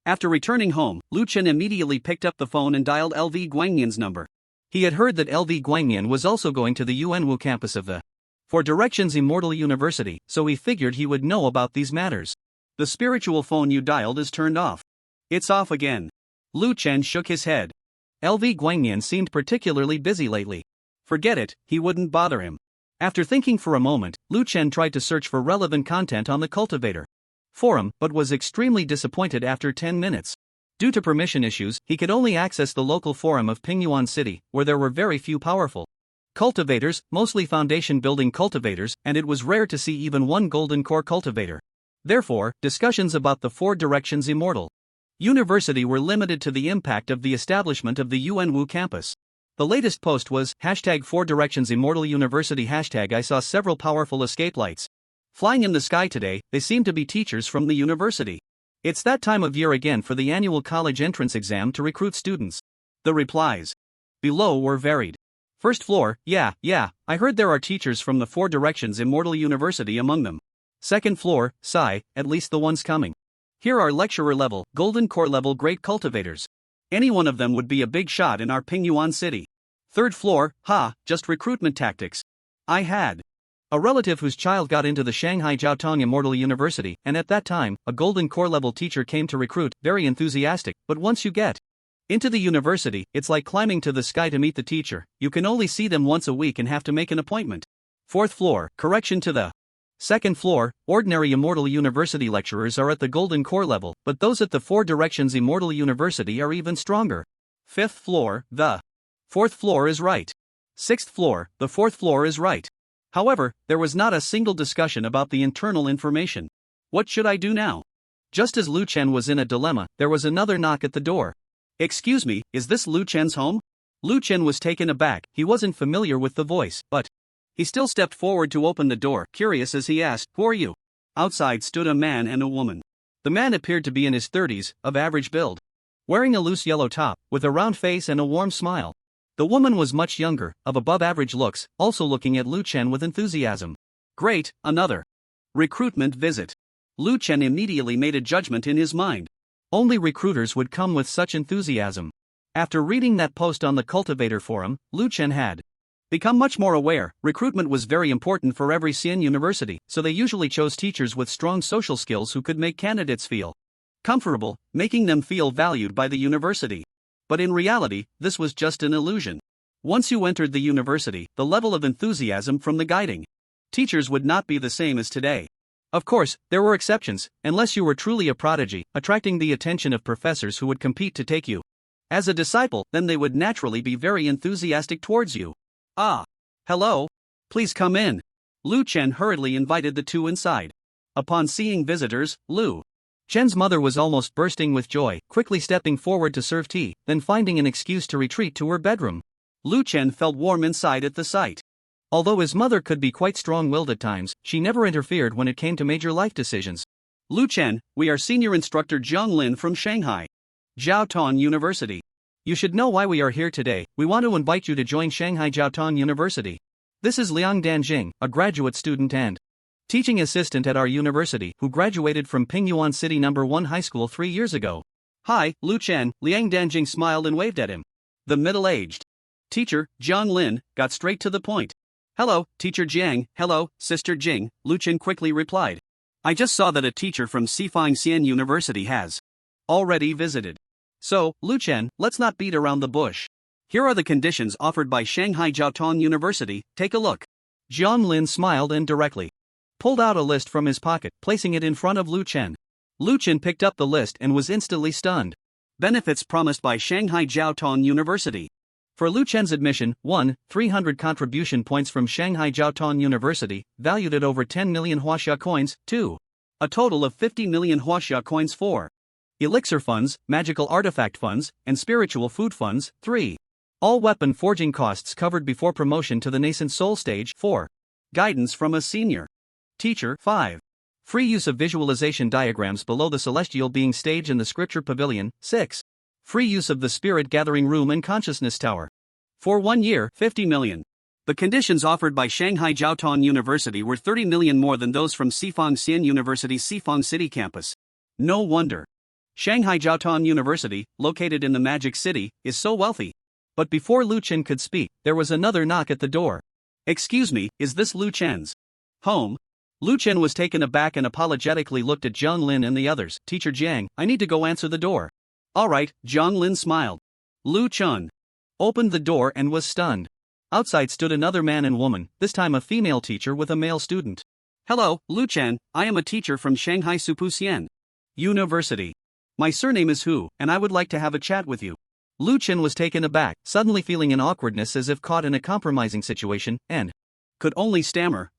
After returning home, Lu Chen immediately picked up the phone and dialed LV Guangyan's number. He had heard that LV Guangyan was also going to the Yuanwu campus of the Four Directions Immortal University, so he figured he would know about these matters. "The spiritual phone you dialed is turned off." "It's off again." Lu Chen shook his head. LV Guangyan seemed particularly busy lately. Forget it, he wouldn't bother him. After thinking for a moment, Lu Chen tried to search for relevant content on the cultivator forum but was extremely disappointed after 10 minutes. Due to permission issues, he could only access the local forum of Pingyuan City, where there were very few powerful cultivators, mostly foundation building cultivators, and it was rare to see even one golden core cultivator. Therefore, discussions about the Four Directions Immortal University were limited to the impact of the establishment of the Yuanwu campus. The latest post was hashtag 4 Directions Immortal University hashtag I saw several powerful escape lights flying in the sky today. They seem to be teachers from the university. It's that time of year again for the annual college entrance exam to recruit students. The replies below were varied. First floor, yeah, I heard there are teachers from the 4 Directions Immortal University among them. Second floor, sigh, at least the ones coming. Here are lecturer level, golden core level great cultivators. Any one of them would be a big shot in our Pingyuan city. Third floor, just recruitment tactics. I had a relative whose child got into the Shanghai Jiaotong Immortal University, and at that time, a golden core level teacher came to recruit, very enthusiastic, but once you get into the university, it's like climbing to the sky to meet the teacher. You can only see them once a week and have to make an appointment. Fourth floor, correction to the second floor, ordinary Immortal University lecturers are at the golden core level, but those at the 4 Directions Immortal University are even stronger. Fifth floor, the fourth floor is right. Sixth floor, the fourth floor is right. However, there was not a single discussion about the internal information. What should I do now? Just as Lu Chen was in a dilemma, there was another knock at the door. Excuse me, is this Lu Chen's home? Lu Chen was taken aback. He wasn't familiar with the voice, but he still stepped forward to open the door, curious as he asked, "Who are you?" Outside stood a man and a woman. The man appeared to be in his 30s, of average build, wearing a loose yellow top, with a round face and a warm smile. The woman was much younger, of above average looks, also looking at Lu Chen with enthusiasm. Great, another recruitment visit. Lu Chen immediately made a judgment in his mind. Only recruiters would come with such enthusiasm. After reading that post on the cultivator forum, Lu Chen had become much more aware. Recruitment was very important for every Xian university, so they usually chose teachers with strong social skills who could make candidates feel comfortable, making them feel valued by the university. But in reality, this was just an illusion. Once you entered the university, the level of enthusiasm from the guiding teachers would not be the same as today. Of course, there were exceptions, unless you were truly a prodigy, attracting the attention of professors who would compete to take you as a disciple, then they would naturally be very enthusiastic towards you. Hello? Please come in. Lu Chen hurriedly invited the two inside. Upon seeing visitors, Lu Chen's mother was almost bursting with joy, quickly stepping forward to serve tea, then finding an excuse to retreat to her bedroom. Lu Chen felt warm inside at the sight. Although his mother could be quite strong-willed at times, she never interfered when it came to major life decisions. Lu Chen, we are senior instructor Zhang Lin from Shanghai Jiaotong University. You should know why we are here today. We want to invite you to join Shanghai Jiaotong University. This is Liang Danjing, a graduate student and teaching assistant at our university who graduated from Pingyuan City No. 1 High School 3 years ago. Hi, Lu Chen. Liang Danjing smiled and waved at him. The middle-aged teacher, Zhang Lin, got straight to the point. Hello, Teacher Jiang. Hello, Sister Jing, Lu Chen quickly replied. I just saw that a teacher from Sifang Xian University has already visited. So, Lu Chen, let's not beat around the bush. Here are the conditions offered by Shanghai Jiaotong University, take a look. Zhang Lin smiled and directly pulled out a list from his pocket, placing it in front of Lu Chen. Lu Chen picked up the list and was instantly stunned. Benefits promised by Shanghai Jiaotong University. For Lu Chen's admission, 1. 300 contribution points from Shanghai Jiaotong University, valued at over 10 million huaxia coins. 2. A total of 50 million huaxia coins. 4. Elixir funds, magical artifact funds, and spiritual food funds. 3. All weapon forging costs covered before promotion to the nascent soul stage. 4. Guidance from a senior teacher. 5. Free use of visualization diagrams below the celestial being stage in the scripture pavilion. 6. Free use of the spirit gathering room and consciousness tower. For 1 year, 50 million. The conditions offered by Shanghai Jiaotong University were 30 million more than those from Sifang Xian University's Sifang City campus. No wonder Shanghai Jiaotong University, located in the Magic City, is so wealthy. But before Lu Chen could speak, there was another knock at the door. Excuse me, is this Lu Chen's home? Lu Chen was taken aback and apologetically looked at Zhang Lin and the others. Teacher Jiang, I need to go answer the door. Alright, Zhang Lin smiled. Lu Chen opened the door and was stunned. Outside stood another man and woman, this time a female teacher with a male student. Hello, Lu Chen, I am a teacher from Shanghai Supuxian University. My surname is Hu, and I would like to have a chat with you. Lu Chen was taken aback, suddenly feeling an awkwardness as if caught in a compromising situation, and could only stammer,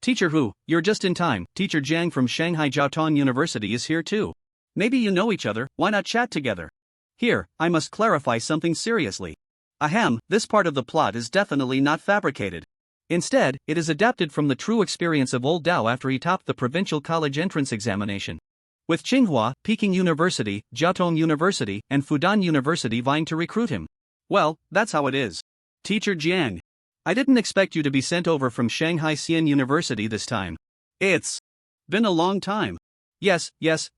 Teacher Hu, you're just in time, Teacher Jiang from Shanghai Jiaotong University is here too. Maybe you know each other, why not chat together? Here, I must clarify something seriously. Ahem, this part of the plot is definitely not fabricated. Instead, it is adapted from the true experience of old Dao after he topped the provincial college entrance examination. With Tsinghua, Peking University, Jiaotong University, and Fudan University vying to recruit him. Well, that's how it is. Teacher Jiang. I didn't expect you to be sent over from Shanghai Xian University this time. It's been a long time. Yes,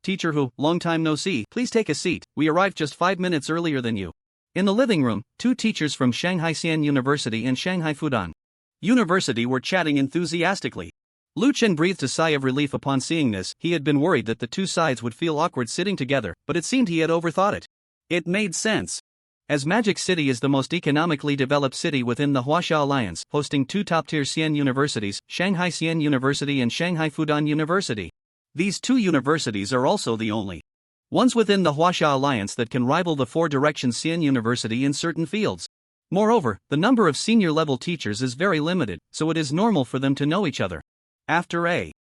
Teacher Hu, long time no see, please take a seat, we arrived just 5 minutes earlier than you. In the living room, 2 teachers from Shanghai Xian University and Shanghai Fudan University were chatting enthusiastically. Lu Chen breathed a sigh of relief upon seeing this. He had been worried that the two sides would feel awkward sitting together, but it seemed he had overthought it. It made sense. As Magic City is the most economically developed city within the Huaxia Alliance, hosting 2 top-tier Xian universities, Shanghai Xian University and Shanghai Fudan University. These 2 universities are also the only ones within the Huaxia Alliance that can rival the 4 Directions Xian University in certain fields. Moreover, the number of senior-level teachers is very limited, so it is normal for them to know each other. After a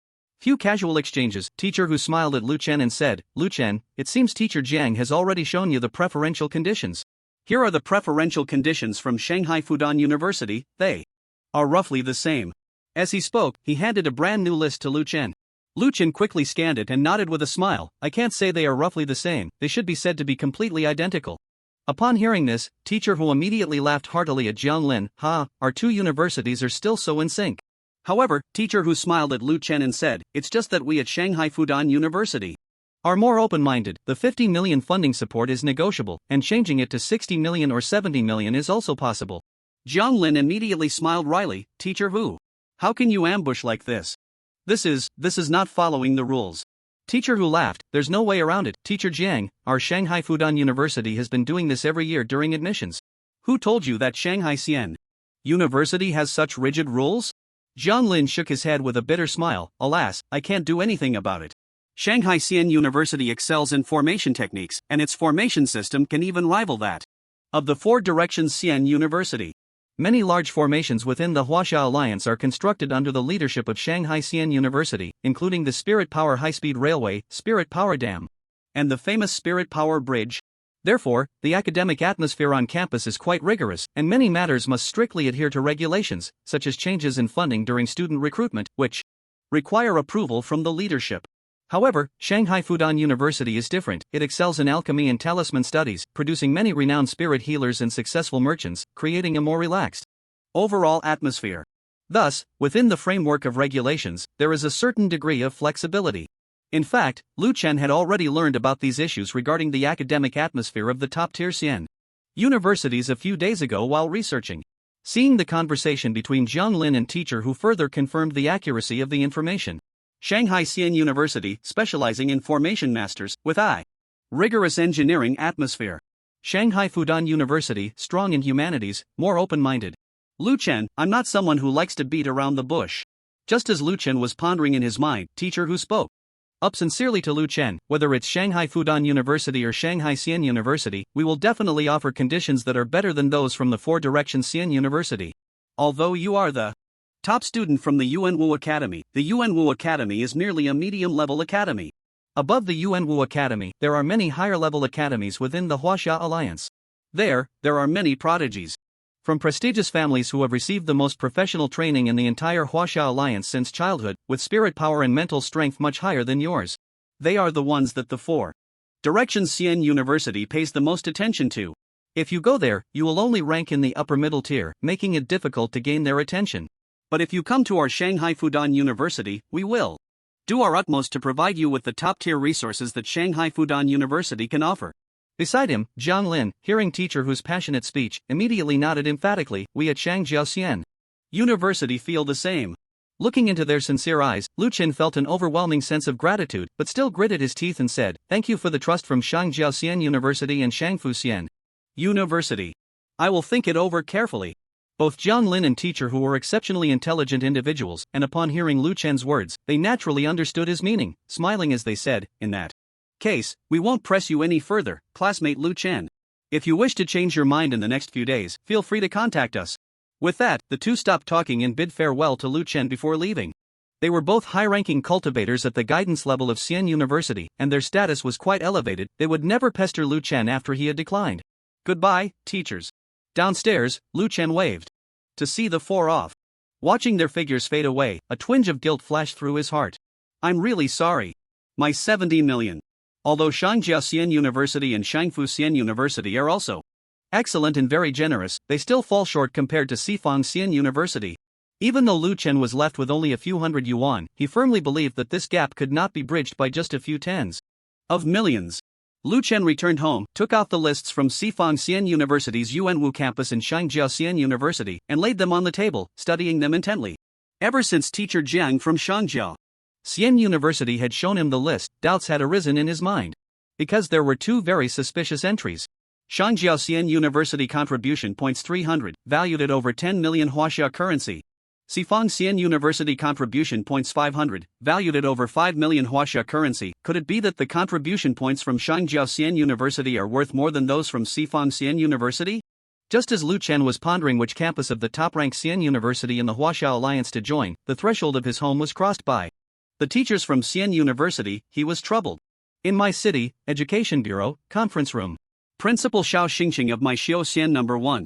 few casual exchanges, Teacher Hu smiled at Lu Chen and said, Lu Chen, it seems Teacher Jiang has already shown you the preferential conditions. Here are the preferential conditions from Shanghai Fudan University, they are roughly the same. As he spoke, he handed a brand new list to Lu Chen. Lu Chen quickly scanned it and nodded with a smile. I can't say they are roughly the same, they should be said to be completely identical. Upon hearing this, Teacher Hu immediately laughed heartily at Jiang Lin. Our 2 universities are still so in sync. However, Teacher Hu smiled at Lu Chen and said, it's just that we at Shanghai Fudan University are more open-minded. The 50 million funding support is negotiable, and changing it to 60 million or 70 million is also possible. Jiang Lin immediately smiled wryly. Teacher Hu, how can you ambush like this? This is not following the rules. Teacher Hu laughed, there's no way around it. Teacher Jiang, our Shanghai Fudan University has been doing this every year during admissions. Who told you that Shanghai Xian University has such rigid rules? Jiang Lin shook his head with a bitter smile. Alas, I can't do anything about it. Shanghai Xian University excels in formation techniques, and its formation system can even rival that of the 4 Directions Xian University. Many large formations within the Huaxia Alliance are constructed under the leadership of Shanghai Xian University, including the Spirit Power High-Speed Railway, Spirit Power Dam, and the famous Spirit Power Bridge. Therefore, the academic atmosphere on campus is quite rigorous, and many matters must strictly adhere to regulations, such as changes in funding during student recruitment, which require approval from the leadership. However, Shanghai Fudan University is different. It excels in alchemy and talisman studies, producing many renowned spirit healers and successful merchants, creating a more relaxed overall atmosphere. Thus, within the framework of regulations, there is a certain degree of flexibility. In fact, Lu Chen had already learned about these issues regarding the academic atmosphere of the top-tier Xian universities a few days ago while researching. Seeing the conversation between Jiang Lin and Teacher Hu further confirmed the accuracy of the information. Shanghai Xian University, specializing in formation masters, with rigorous engineering atmosphere. Shanghai Fudan University, strong in humanities, more open-minded. Lu Chen, I'm not someone who likes to beat around the bush. Just as Lu Chen was pondering in his mind, Teacher Hu spoke up sincerely to Lu Chen, whether it's Shanghai Fudan University or Shanghai Xian University, we will definitely offer conditions that are better than those from the 4 Directions Xian University. Although you are the top student from the Yuanwu Academy, the Yuanwu Academy is merely a medium-level academy. Above the Yuanwu Academy, there are many higher-level academies within the Huaxia Alliance. There are many prodigies from prestigious families who have received the most professional training in the entire Huaxia Alliance since childhood, with spirit power and mental strength much higher than yours. They are the ones that the 4 Directions Xian University pays the most attention to. If you go there, you will only rank in the upper middle tier, making it difficult to gain their attention. But if you come to our Shanghai Fudan University, we will do our utmost to provide you with the top-tier resources that Shanghai Fudan University can offer. Beside him, Jiang Lin, hearing Teacher Hu's passionate speech, immediately nodded emphatically. We at Shangjiao Xian University feel the same. Looking into their sincere eyes, Lu Chen felt an overwhelming sense of gratitude, but still gritted his teeth and said, Thank you for the trust from Shangjiao Xian University and Shangfu Xian University. I will think it over carefully. Both Jiang Lin and teacher who were exceptionally intelligent individuals, and upon hearing Lu Chen's words, they naturally understood his meaning, smiling as they said, in that case, we won't press you any further, classmate Lu Chen. If you wish to change your mind in the next few days, feel free to contact us. With that, the two stopped talking and bid farewell to Lu Chen before leaving. They were both high-ranking cultivators at the guidance level of Xian University, and their status was quite elevated. They would never pester Lu Chen after he had declined. Goodbye, teachers. Downstairs, Lu Chen waved. To see the four off. Watching their figures fade away, a twinge of guilt flashed through his heart. I'm really sorry. My 70 million. Although Shangjiao Xian University and Shangfu Xian University are also excellent and very generous, they still fall short compared to Sifang Xian University. Even though Lu Chen was left with only a few hundred yuan, he firmly believed that this gap could not be bridged by just a few tens of millions. Lu Chen returned home, took out the lists from Sifang Xian University's Yuanwu campus and Shangjiao Xian University, and laid them on the table, studying them intently. Ever since teacher Jiang from Shangjiao Xian University had shown him the list, doubts had arisen in his mind. Because there were two very suspicious entries. Shangjiao Xian University contribution points 300, valued at over 10 million huaxia currency. Sifang Xian University contribution points 500, valued at over 5 million huaxia currency. Could it be that the contribution points from Shangjiao Xian University are worth more than those from Sifang Xian University? Just as Lu Chen was pondering which campus of the top-ranked Xian University in the Huaxia Alliance to join, the threshold of his home was crossed by the teachers from Xian University. He was troubled. In my city, Education Bureau, conference room. Principal Xiao Xingxing of my Xiao Xian No. 1.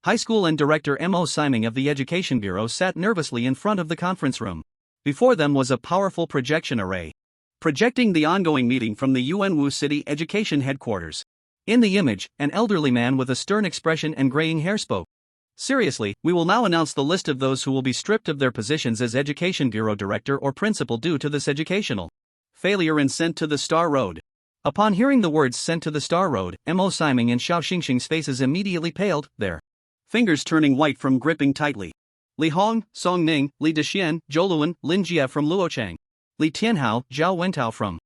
High school and Director Mo Siming of the Education Bureau sat nervously in front of the conference room. Before them was a powerful projection array, projecting the ongoing meeting from the Yuanwu City Education Headquarters. In the image, an elderly man with a stern expression and graying hair spoke. Seriously, we will now announce the list of those who will be stripped of their positions as Education Bureau Director or Principal due to this educational failure and sent to the Star Road. Upon hearing the words sent to the Star Road, Mo Siming and Xiao Xingxing's faces immediately paled, their fingers turning white from gripping tightly. Li Hong, Song Ning, Li Dexian, Zhou Luan, Lin Jie from Luochang. Li Tianhao, Zhao Wentao from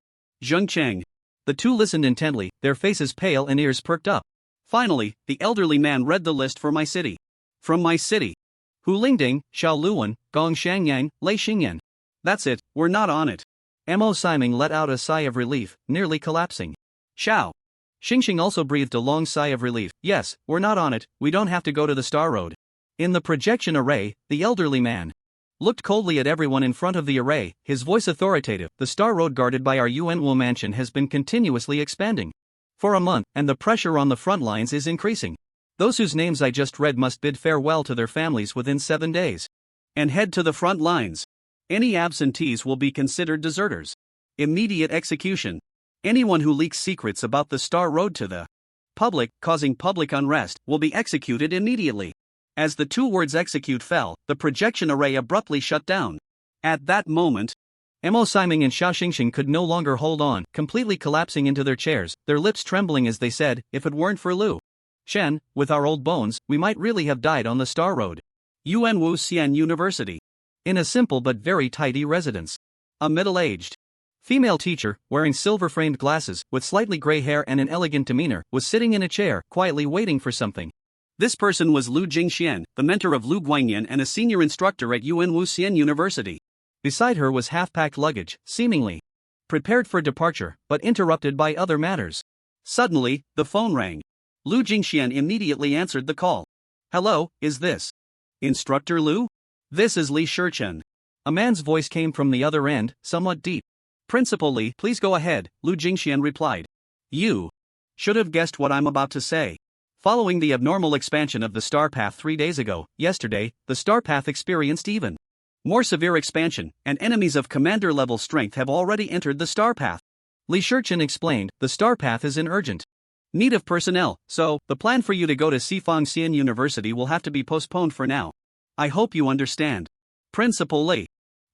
Zhengcheng. The two listened intently, their faces pale and ears perked up. Finally, the elderly man read the list for my city. From my city. Hu Lingding, Xiao Luan, Gong Shangyang, Lei Xingyan. That's it, we're not on it. Mo Siming let out a sigh of relief, nearly collapsing. Xiao Xingxing also breathed a long sigh of relief. Yes, we're not on it, we don't have to go to the Star Road. In the projection array, the elderly man looked coldly at everyone in front of the array, his voice authoritative. The Star Road guarded by our Yuanwu mansion has been continuously expanding for a month, and the pressure on the front lines is increasing. Those whose names I just read must bid farewell to their families within 7 days and head to the front lines. Any absentees will be considered deserters. Immediate execution. Anyone who leaks secrets about the Star Road to the public, causing public unrest, will be executed immediately. As the two words execute fell, the projection array abruptly shut down. At that moment, Mo Siming and Xiao Xingxing could no longer hold on, completely collapsing into their chairs, their lips trembling as they said, if it weren't for Lu Shen, with our old bones, we might really have died on the Star Road. Yuanwu Xian University. In a simple but very tidy residence. A middle-aged female teacher, wearing silver-framed glasses, with slightly gray hair and an elegant demeanor, was sitting in a chair, quietly waiting for something. This person was Lu Jingxian, the mentor of Lu Guangyan and a senior instructor at Yuanwu Xian University. Beside her was half-packed luggage, seemingly prepared for departure, but interrupted by other matters. Suddenly, the phone rang. Lu Jingxian immediately answered the call. Hello, is this Instructor Lu? This is Li Shichen. A man's voice came from the other end, somewhat deep. Principal Li, please go ahead, Lu Jingxian replied. You should have guessed what I'm about to say. Following the abnormal expansion of the Star Path 3 days ago, yesterday, the Star Path experienced even more severe expansion, and enemies of commander-level strength have already entered the Star Path. Li Shichen explained, the Star Path is in urgent need of personnel, so the plan for you to go to Sifang Xian University will have to be postponed for now. I hope you understand. Principal Li.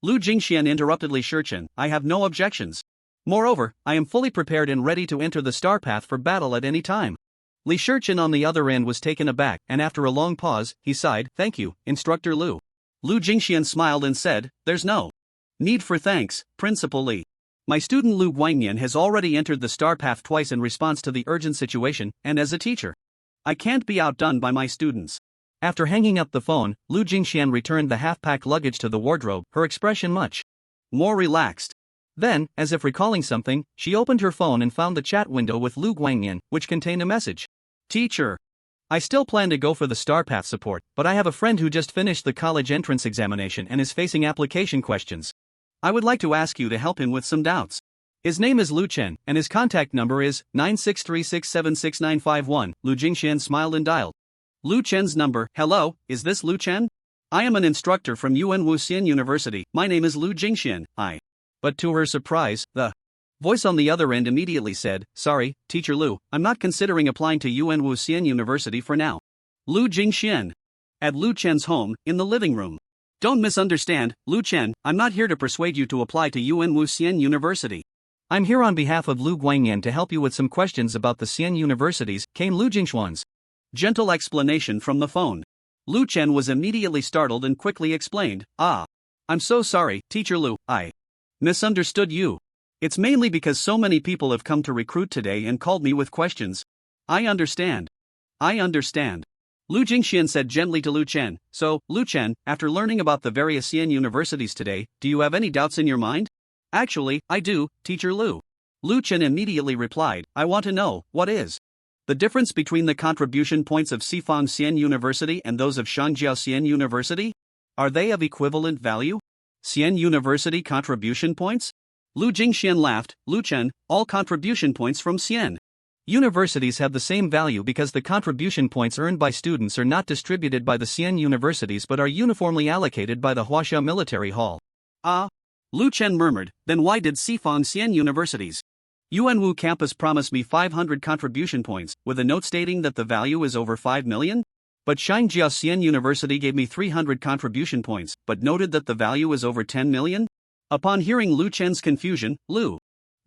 Lu Jingxian interrupted Li Shichen, I have no objections. Moreover, I am fully prepared and ready to enter the Star Path for battle at any time. Li Shichen on the other end was taken aback, and after a long pause, he sighed, thank you, Instructor Lu. Lu Jingxian smiled and said, there's no need for thanks, Principal Li. My student Lu Guangyan has already entered the Star Path twice in response to the urgent situation, and as a teacher, I can't be outdone by my students. After hanging up the phone, Lu Jingxian returned the half-packed luggage to the wardrobe, her expression much more relaxed. Then, as if recalling something, she opened her phone and found the chat window with Lu Guangyan, which contained a message. Teacher, I still plan to go for the Star Path support, but I have a friend who just finished the college entrance examination and is facing application questions. I would like to ask you to help him with some doubts. His name is Lu Chen, and his contact number is 963676951. Lu Jingxian smiled and dialed Lu Chen's number. Hello, is this Lu Chen? I am an instructor from Yuan Wuxian University. My name is Lu Jingxian. But to her surprise, the voice on the other end immediately said, Sorry, Teacher Lu, I'm not considering applying to Yuan Wuxian University for now. Lu Jingxian. At Lu Chen's home, in the living room. Don't misunderstand, Lu Chen, I'm not here to persuade you to apply to Yuan Wuxian University. I'm here on behalf of Lu Guangyan to help you with some questions about the Xian universities, came Lu Jingxuan's gentle explanation from the phone. Lu Chen was immediately startled and quickly explained, I'm so sorry, Teacher Lu, I misunderstood you. It's mainly because so many people have come to recruit today and called me with questions. I understand. Lu Jingxian said gently to Lu Chen, So, Lu Chen, after learning about the various Xian universities today, do you have any doubts in your mind? Actually, I do, Teacher Lu. Lu Chen immediately replied, I want to know, what is the difference between the contribution points of Xifang Xian University and those of Shangjiao Xian University? Are they of equivalent value? Xian University contribution points? Lu Jingxian laughed, Lu Chen, all contribution points from Xian universities have the same value because the contribution points earned by students are not distributed by the Xian universities but are uniformly allocated by the Huaxia Military Hall. Lu Chen murmured, then why did Xifang Xian universities Yuanwu campus promised me 500 contribution points, with a note stating that the value is over 5 million? But Shangjiao Xian University gave me 300 contribution points, but noted that the value is over 10 million? Upon hearing Lu Chen's confusion, Lu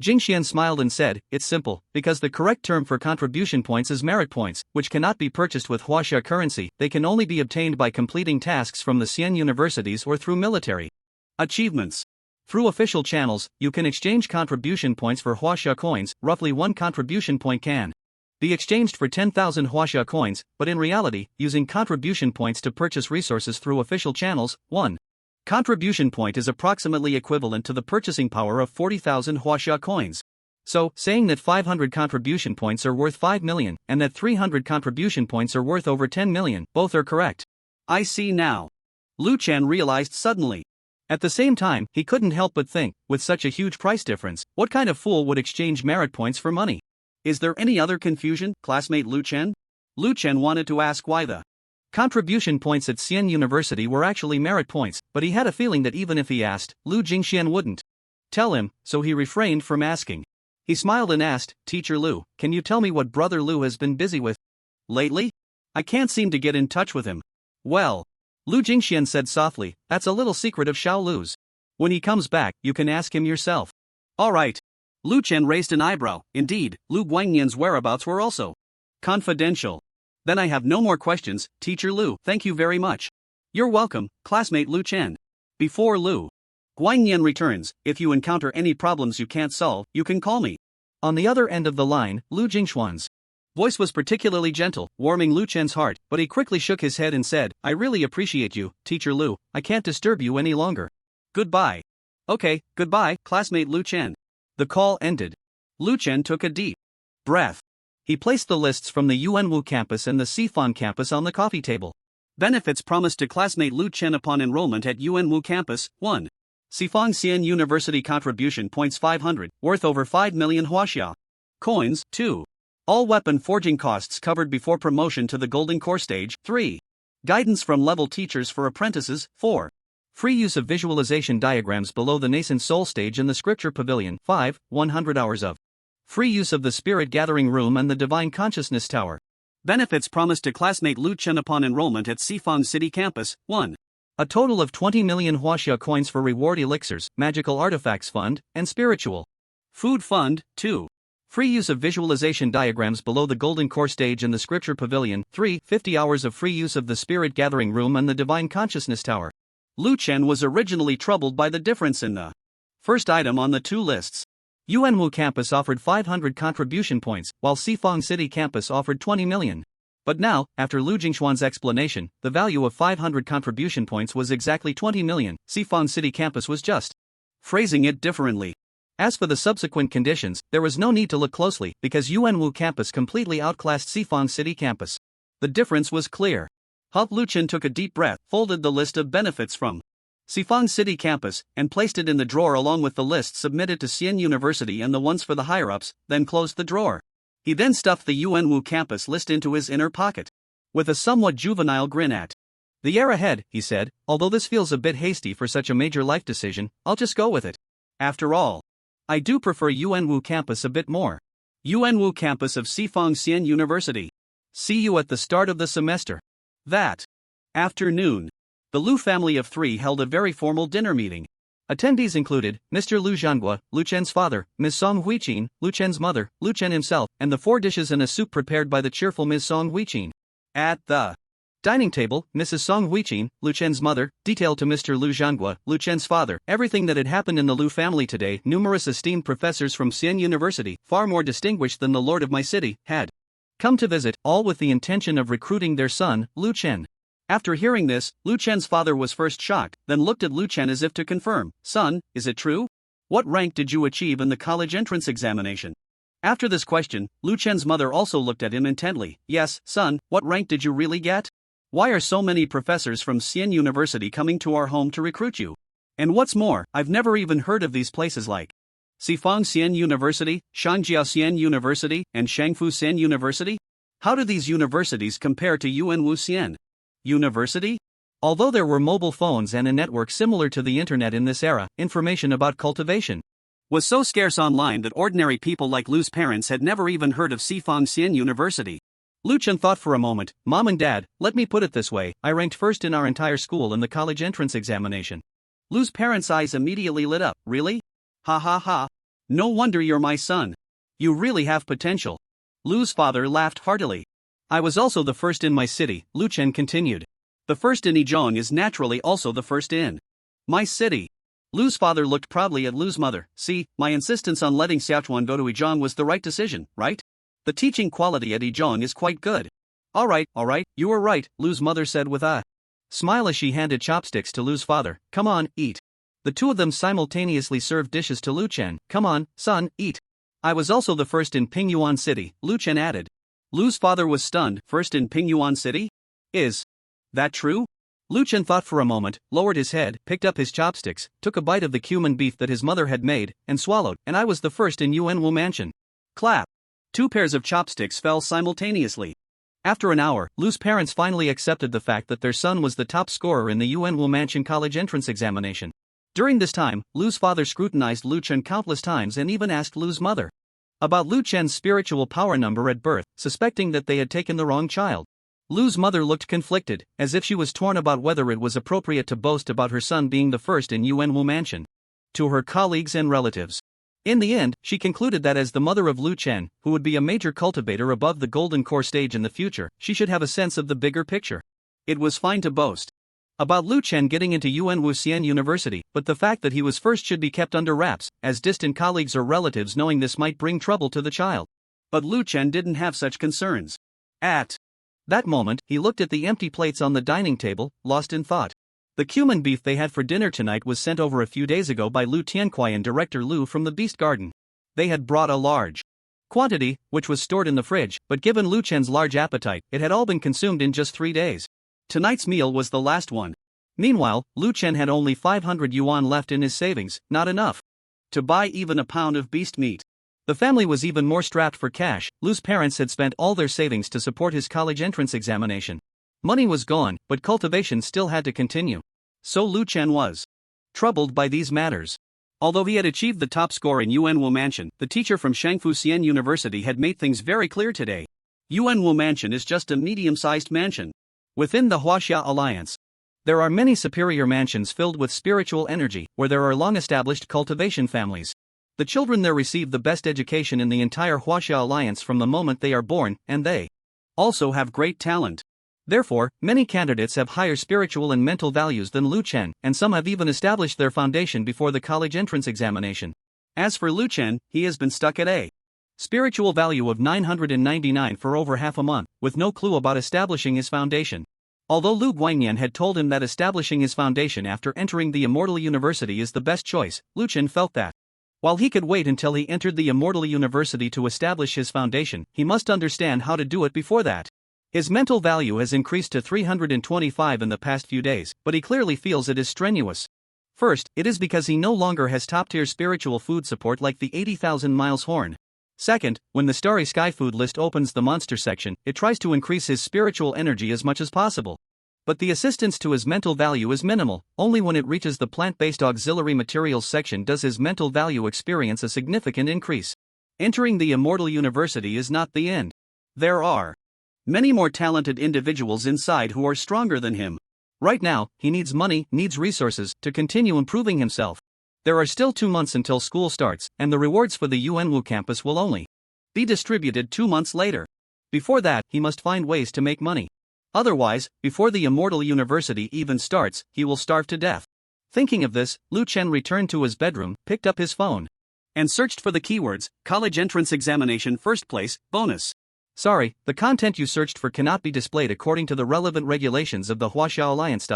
Jingxian smiled and said, It's simple, because the correct term for contribution points is merit points, which cannot be purchased with Huaxia currency, they can only be obtained by completing tasks from the Xian universities or through military achievements. Through official channels, you can exchange contribution points for Huaxia coins. Roughly 1 contribution point can be exchanged for 10,000 Huaxia coins, but in reality, using contribution points to purchase resources through official channels, 1 contribution point is approximately equivalent to the purchasing power of 40,000 Huaxia coins. So, saying that 500 contribution points are worth 5 million, and that 300 contribution points are worth over 10 million, both are correct. I see now. Lu Chen realized suddenly. At the same time, he couldn't help but think, with such a huge price difference, what kind of fool would exchange merit points for money? Is there any other confusion, classmate Lu Chen? Lu Chen wanted to ask why the contribution points at Xian University were actually merit points, but he had a feeling that even if he asked, Lu Jingxian wouldn't tell him, so he refrained from asking. He smiled and asked, Teacher Lu, can you tell me what Brother Lu has been busy with lately? I can't seem to get in touch with him. Well, Lu Jingxian said softly, that's a little secret of Xiao Lu's. When he comes back, you can ask him yourself. Alright. Lu Chen raised an eyebrow. Indeed, Lu Guangyan's whereabouts were also confidential. Then I have no more questions, Teacher Lu. Thank you very much. You're welcome, classmate Lu Chen. Before Lu Guangyan returns, if you encounter any problems you can't solve, you can call me. On the other end of the line, Lu Jingxuan's voice was particularly gentle, warming Lu Chen's heart, but he quickly shook his head and said, I really appreciate you, Teacher Lu, I can't disturb you any longer. Goodbye. Okay, goodbye, classmate Lu Chen. The call ended. Lu Chen took a deep breath. He placed the lists from the Yuanwu campus and the Xifan campus on the coffee table. Benefits promised to classmate Lu Chen upon enrollment at Yuanwu campus, 1. Xifang Xian University contribution points 500, worth over 5 million Huaxia coins, 2. All weapon forging costs covered before promotion to the Golden Core stage, 3. Guidance from level teachers for apprentices, 4. Free use of visualization diagrams below the nascent soul stage in the scripture pavilion, 5. 100 hours of free use of the spirit gathering room and the divine consciousness tower. Benefits promised to classmate Lu Chen upon enrollment at Xifang City campus, 1. A total of 20 million Huaxia coins for reward elixirs, magical artifacts fund, and spiritual food fund, 2. Free use of visualization diagrams below the Golden Core stage in the Scripture Pavilion, 3. 50 hours of free use of the Spirit Gathering Room and the Divine Consciousness Tower. Lu Chen was originally troubled by the difference in the first item on the two lists. Yuanwu campus offered 500 contribution points, while Xifang City campus offered 20 million. But now, after Lu Jingxuan's explanation, the value of 500 contribution points was exactly 20 million. Sifang City campus was just phrasing it differently. As for the subsequent conditions, there was no need to look closely because Yuanwu campus completely outclassed Sifang City campus. The difference was clear. Hup Luchen took a deep breath, folded the list of benefits from Sifang City campus, and placed it in the drawer along with the list submitted to Xian University and the ones for the higher-ups, then closed the drawer. He then stuffed the Yuanwu campus list into his inner pocket. With a somewhat juvenile grin at the year ahead, he said, although this feels a bit hasty for such a major life decision, I'll just go with it. After all, I do prefer Yuanwu campus a bit more. Yuanwu campus of Sifang Xian University. See you at the start of the semester. That afternoon, the Lu family of 3 held a very formal dinner meeting. Attendees included Mr. Lu Zhanghua, Lu Chen's father, Ms. Song Huiqin, Lu Chen's mother, Lu Chen himself, and the 4 dishes and a soup prepared by the cheerful Ms. Song Huiqin. At the dining table, Mrs. Song Huiqin, Lu Chen's mother, detailed to Mr. Lu Zhanghua, Lu Chen's father, everything that had happened in the Lu family today. Numerous esteemed professors from Xian University, far more distinguished than the lord of my city, had come to visit, all with the intention of recruiting their son, Lu Chen. After hearing this, Lu Chen's father was first shocked, then looked at Lu Chen as if to confirm, "Son, is it true? What rank did you achieve in the college entrance examination?" After this question, Lu Chen's mother also looked at him intently. "Yes, son, what rank did you really get? Why are so many professors from Xian University coming to our home to recruit you? And what's more, I've never even heard of these places like Sifang Xian University, Shangjiao Xian University, and Shangfu Xian University? How do these universities compare to Yuanwu Xian University?" Although there were mobile phones and a network similar to the internet in this era, information about cultivation was so scarce online that ordinary people like Lu's parents had never even heard of Sifang Xian University. Lu Chen thought for a moment. "Mom and Dad, let me put it this way, I ranked first in our entire school in the college entrance examination." Lu's parents' eyes immediately lit up. "Really? Ha ha ha. No wonder you're my son. You really have potential." Lu's father laughed heartily. "I was also the first in my city," Lu Chen continued. "The first in Yizhong is naturally also the first in my city." Lu's father looked proudly at Lu's mother. "See, my insistence on letting Xiaochuan go to Yizhong was the right decision, right? The teaching quality at Yizhong is quite good." All right, you were right," Lu's mother said with a smile as she handed chopsticks to Lu's father. "Come on, eat." The two of them simultaneously served dishes to Lu Chen. "Come on, son, eat." "I was also the first in Pingyuan City," Lu Chen added. Lu's father was stunned. "First in Pingyuan City? Is that true?" Lu Chen thought for a moment, lowered his head, picked up his chopsticks, took a bite of the cumin beef that his mother had made, and swallowed. "And I was the first in Yuanwu Mansion." Clap. 2 pairs of chopsticks fell simultaneously. After an hour, Lu's parents finally accepted the fact that their son was the top scorer in the Yuanwu Mansion college entrance examination. During this time, Lu's father scrutinized Lu Chen countless times and even asked Lu's mother about Lu Chen's spiritual power number at birth, suspecting that they had taken the wrong child. Lu's mother looked conflicted, as if she was torn about whether it was appropriate to boast about her son being the first in Yuanwu Mansion to her colleagues and relatives. In the end, she concluded that as the mother of Lu Chen, who would be a major cultivator above the golden core stage in the future, she should have a sense of the bigger picture. It was fine to boast about Lu Chen getting into Yuanwu Xian University, but the fact that he was first should be kept under wraps, as distant colleagues or relatives knowing this might bring trouble to the child. But Lu Chen didn't have such concerns. At that moment, he looked at the empty plates on the dining table, lost in thought. The cumin beef they had for dinner tonight was sent over a few days ago by Lu Tiankuai and Director Lu from the Beast Garden. They had brought a large quantity, which was stored in the fridge, but given Lu Chen's large appetite, it had all been consumed in just 3 days. Tonight's meal was the last one. Meanwhile, Lu Chen had only 500 yuan left in his savings, not enough to buy even a pound of beast meat. The family was even more strapped for cash. Lu's parents had spent all their savings to support his college entrance examination. Money was gone, but cultivation still had to continue. So Lu Chen was troubled by these matters. Although he had achieved the top score in Yuanwu Mansion, the teacher from Shangfu Xian University had made things very clear today. Yuanwu Mansion is just a medium-sized mansion within the Huaxia Alliance. There are many superior mansions filled with spiritual energy, where there are long-established cultivation families. The children there receive the best education in the entire Huaxia Alliance from the moment they are born, and they also have great talent. Therefore, many candidates have higher spiritual and mental values than Lu Chen, and some have even established their foundation before the college entrance examination. As for Lu Chen, he has been stuck at A Spiritual value of 999 for over half a month, with no clue about establishing his foundation. Although Lu Guangyan had told him that establishing his foundation after entering the Immortal University is the best choice, Lu Chen felt that, while he could wait until he entered the Immortal University to establish his foundation, he must understand how to do it before that. His mental value has increased to 325 in the past few days, but he clearly feels it is strenuous. First, it is because he no longer has top-tier spiritual food support like the 80,000 miles horn. Second, when the Starry Sky food list opens the monster section, it tries to increase his spiritual energy as much as possible. But the assistance to his mental value is minimal, only when it reaches the plant-based auxiliary materials section does his mental value experience a significant increase. Entering the Immortal University is not the end. There are many more talented individuals inside who are stronger than him. Right now, he needs money, needs resources, to continue improving himself. There are still 2 months until school starts, and the rewards for the Yuanwu campus will only be distributed 2 months later. Before that, he must find ways to make money. Otherwise, before the Immortal University even starts, he will starve to death. Thinking of this, Lu Chen returned to his bedroom, picked up his phone, and searched for the keywords, college entrance examination first place, bonus. Sorry, the content you searched for cannot be displayed according to the relevant regulations of the Huaxia Alliance.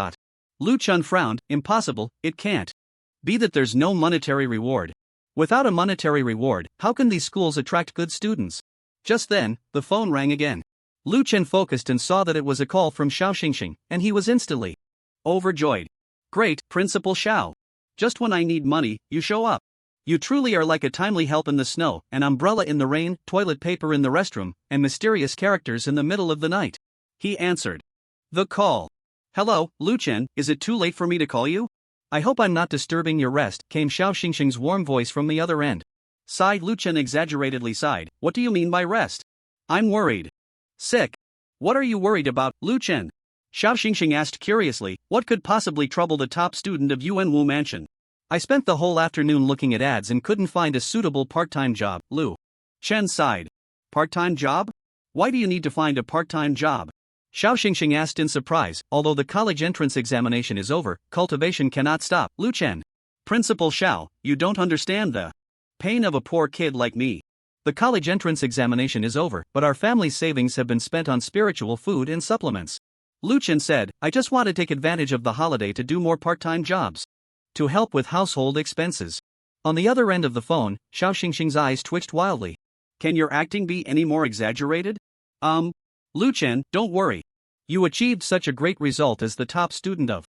Lu Chen frowned, impossible, it can't be that there's no monetary reward. Without a monetary reward, how can these schools attract good students? Just then, the phone rang again. Lu Chen focused and saw that it was a call from Xiao Xingxing, and he was instantly overjoyed. Great, Principal Xiao. Just when I need money, you show up. You truly are like a timely help in the snow, an umbrella in the rain, toilet paper in the restroom, and mysterious characters in the middle of the night. He answered the call. Hello, Lu Chen, is it too late for me to call you? I hope I'm not disturbing your rest, came Xiao Xingxing's warm voice from the other end. Sighed Lu Chen exaggeratedly sighed, what do you mean by rest? I'm worried. Sick. What are you worried about, Lu Chen? Xiao Xingxing asked curiously, what could possibly trouble the top student of Yuanwu Mansion? I spent the whole afternoon looking at ads and couldn't find a suitable part-time job, Lu Chen sighed. Part-time job? Why do you need to find a part-time job? Xiao Xingxing asked in surprise, although the college entrance examination is over, cultivation cannot stop, Lu Chen. Principal Xiao, you don't understand the pain of a poor kid like me. The college entrance examination is over, but our family's savings have been spent on spiritual food and supplements. Lu Chen said, I just want to take advantage of the holiday to do more part-time jobs to help with household expenses. On the other end of the phone, Xiao Xingxing's eyes twitched wildly. Can your acting be any more exaggerated? Lu Chen, don't worry. You achieved such a great result as the top student of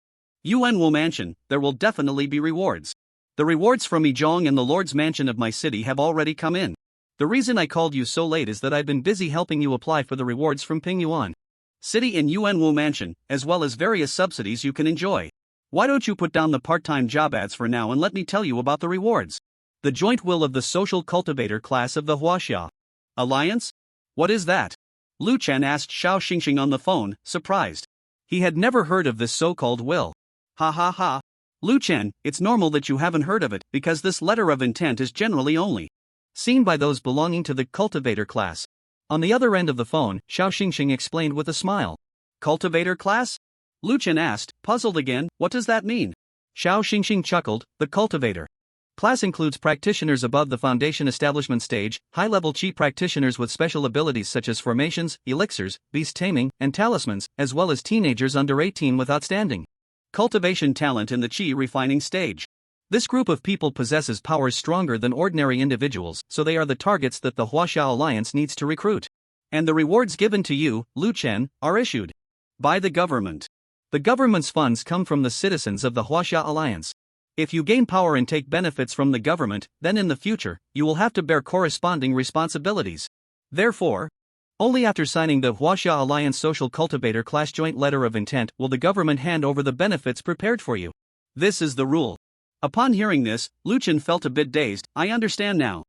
Yuanwu Mansion, there will definitely be rewards. The rewards from Yizhong and the Lord's Mansion of my city have already come in. The reason I called you so late is that I've been busy helping you apply for the rewards from Pingyuan City and Yuanwu Mansion, as well as various subsidies you can enjoy. Why don't you put down the part-time job ads for now and let me tell you about the rewards? The joint will of the social cultivator class of the Huaxia Alliance? What is that? Lu Chen asked Xiao Xingxing on the phone, surprised. He had never heard of this so-called will. Ha ha ha. Lu Chen, it's normal that you haven't heard of it, because this letter of intent is generally only seen by those belonging to the cultivator class. On the other end of the phone, Xiao Xingxing explained with a smile. Cultivator class? Lu Chen asked, puzzled again, what does that mean? Xiao Xingxing chuckled, the cultivator class includes practitioners above the foundation establishment stage, high-level chi practitioners with special abilities such as formations, elixirs, beast taming, and talismans, as well as teenagers under 18 with outstanding cultivation talent in the chi refining stage. This group of people possesses powers stronger than ordinary individuals, so they are the targets that the Huaxia Alliance needs to recruit. And the rewards given to you, Lu Chen, are issued by the government. The government's funds come from the citizens of the Huaxia Alliance. If you gain power and take benefits from the government, then in the future, you will have to bear corresponding responsibilities. Therefore, only after signing the Huaxia Alliance Social Cultivator Class Joint Letter of Intent will the government hand over the benefits prepared for you. This is the rule. Upon hearing this, Lu Chen felt a bit dazed. I understand now.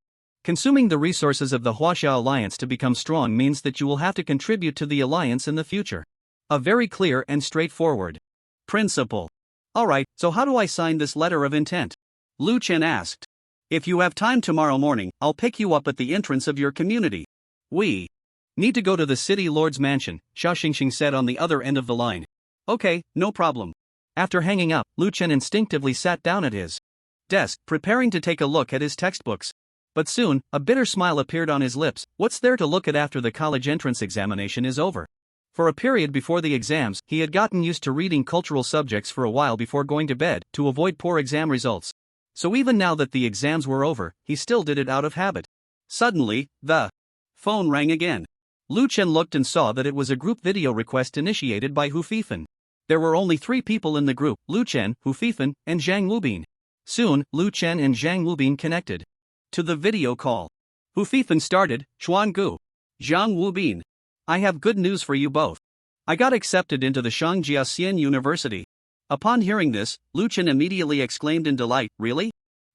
Consuming the resources of the Huaxia Alliance to become strong means that you will have to contribute to the alliance in the future. A very clear and straightforward principle. Alright, so how do I sign this letter of intent? Lu Chen asked. If you have time tomorrow morning, I'll pick you up at the entrance of your community. We need to go to the city lord's mansion, Xiao Xingxing said on the other end of the line. Okay, no problem. After hanging up, Lu Chen instinctively sat down at his desk, preparing to take a look at his textbooks. But soon, a bitter smile appeared on his lips. What's there to look at after the college entrance examination is over? For a period before the exams, he had gotten used to reading cultural subjects for a while before going to bed, to avoid poor exam results. So even now that the exams were over, he still did it out of habit. Suddenly, the phone rang again. Lu Chen looked and saw that it was a group video request initiated by Hu Fifan. There were only 3 people in the group: Lu Chen, Hu Fifan, and Zhang Wubin. Soon, Lu Chen and Zhang Wubin connected to the video call. Hu Fifan started, Xuan Gu. Zhang Wubin. I have good news for you both. I got accepted into the Shangjiaxian University. Upon hearing this, Lu Chen immediately exclaimed in delight, Really?